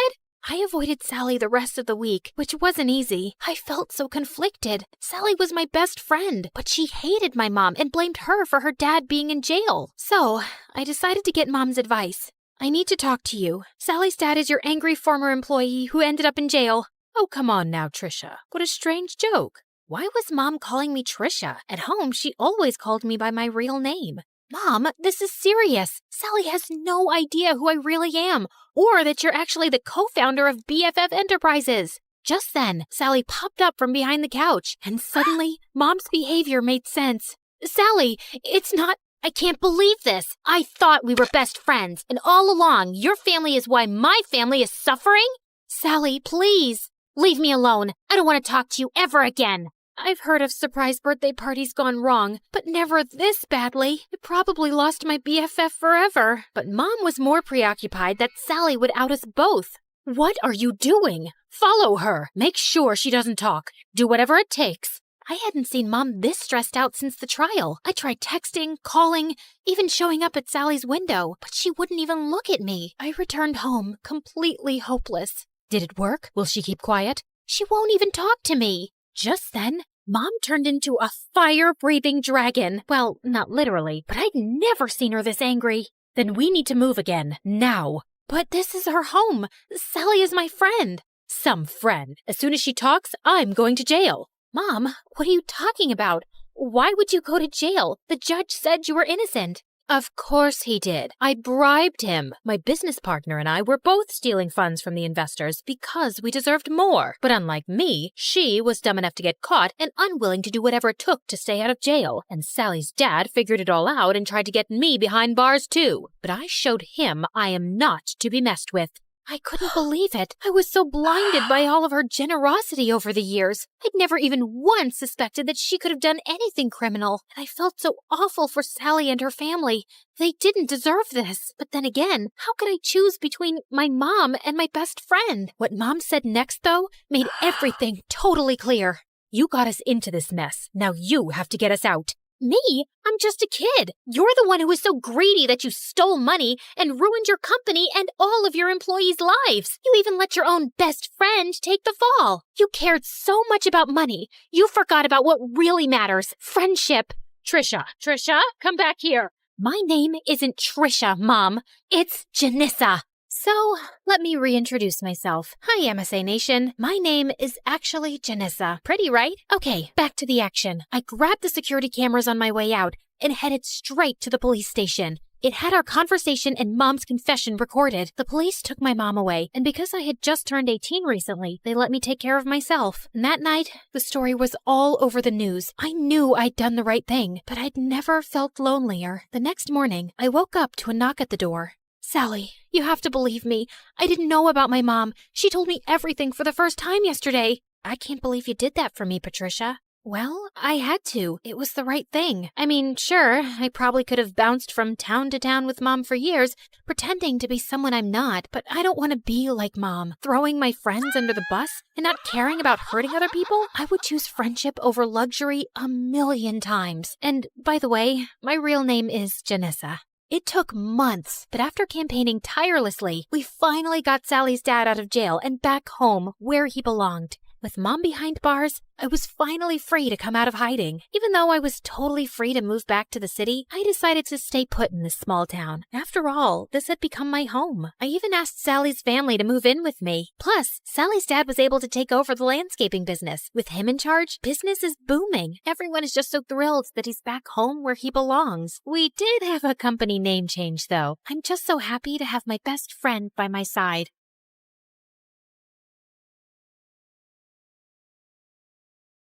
S5: I avoided Sally the rest of the week, which wasn't easy. I felt so conflicted. Sally was my best friend, but she hated my mom and blamed her for her dad being in jail. So, I decided to get Mom's advice. I need to talk to you. Sally's dad is your angry former employee who ended up in jail.
S12: Oh, come on now, Trisha. What a strange joke.
S5: Why was Mom calling me Trisha? At home, she always called me by my real name. Mom, this is serious. Sally has no idea who I really am, or that you're actually the co-founder of BFF Enterprises. Just then, Sally popped up from behind the couch, and suddenly, Mom's behavior made sense. Sally, it's not... I can't believe this. I thought we were best friends, and all along, your family is why my family is suffering? Sally, please, leave me alone. I don't want to talk to you ever again. I've heard of surprise birthday parties gone wrong, but never this badly. I probably lost my BFF forever. But Mom was more preoccupied that Sally would out us both.
S12: What are you doing? Follow her. Make sure she doesn't talk. Do whatever it takes.
S5: I hadn't seen Mom this stressed out since the trial. I tried texting, calling, even showing up at Sally's window, but she wouldn't even look at me. I returned home completely hopeless.
S12: Did it work? Will she keep quiet?
S5: She won't even talk to me. Just then,
S12: Mom turned into a fire-breathing dragon. Well, not literally, but I'd never seen her this angry. Then we need to move again, now. But this is her home. Sally is my friend. Some friend. As soon as she talks, I'm going to jail. Mom, what are you talking about? Why would you go to jail? The judge said you were innocent. Of course he did. I bribed him. My business partner and I were both stealing funds from the investors because we deserved more. But unlike me, she was dumb enough to get caught and unwilling to do whatever it took to stay out of jail. And Sally's dad figured it all out and tried to get me behind bars too. But I showed him I am not to be messed with. I couldn't believe it. I was so blinded by all of her generosity over the years. I'd never even once suspected that she could have done anything criminal. And I felt so awful for Sally and her family. They didn't deserve this. But then again, how could I choose between my mom and my best friend? What Mom said next, though, made everything totally clear. You got us into this mess. Now you have to get us out. Me? I'm just a kid. You're the one who was so greedy that you stole money and ruined your company and all of your employees' lives. You even let your own best friend take the fall. You cared so much about money, you forgot about what really matters, friendship. Trisha, come back here. My name isn't Trisha, Mom. It's Janissa. So, let me reintroduce myself. Hi, MSA Nation. My name is actually Janissa. Pretty, right? Okay, back to the action. I grabbed the security cameras on my way out and headed straight to the police station. It had our conversation and Mom's confession recorded. The police took my mom away, and because I had just turned 18 recently, they let me take care of myself. And that night, the story was all over the news. I knew I'd done the right thing, but I'd never felt lonelier. The next morning, I woke up to a knock at the door. Sally, you have to believe me. I didn't know about my mom. She told me everything for the first time yesterday. I can't believe you did that for me, Patricia. Well, I had to. It was the right thing. I mean, sure, I probably could have bounced from town to town with Mom for years, pretending to be someone I'm not, but I don't want to be like Mom, throwing my friends under the bus and not caring about hurting other people. I would choose friendship over luxury 1,000,000 times. And by the way, my real name is Janissa. It took months, but after campaigning tirelessly, we finally got Sally's dad out of jail and back home where he belonged. With Mom behind bars, I was finally free to come out of hiding. Even though I was totally free to move back to the city, I decided to stay put in this small town. After all, this had become my home. I even asked Sally's family to move in with me. Plus, Sally's dad was able to take over the landscaping business. With him in charge, business is booming. Everyone is just so thrilled that he's back home where he belongs. We did have a company name change, though. I'm just so happy to have my best friend by my side.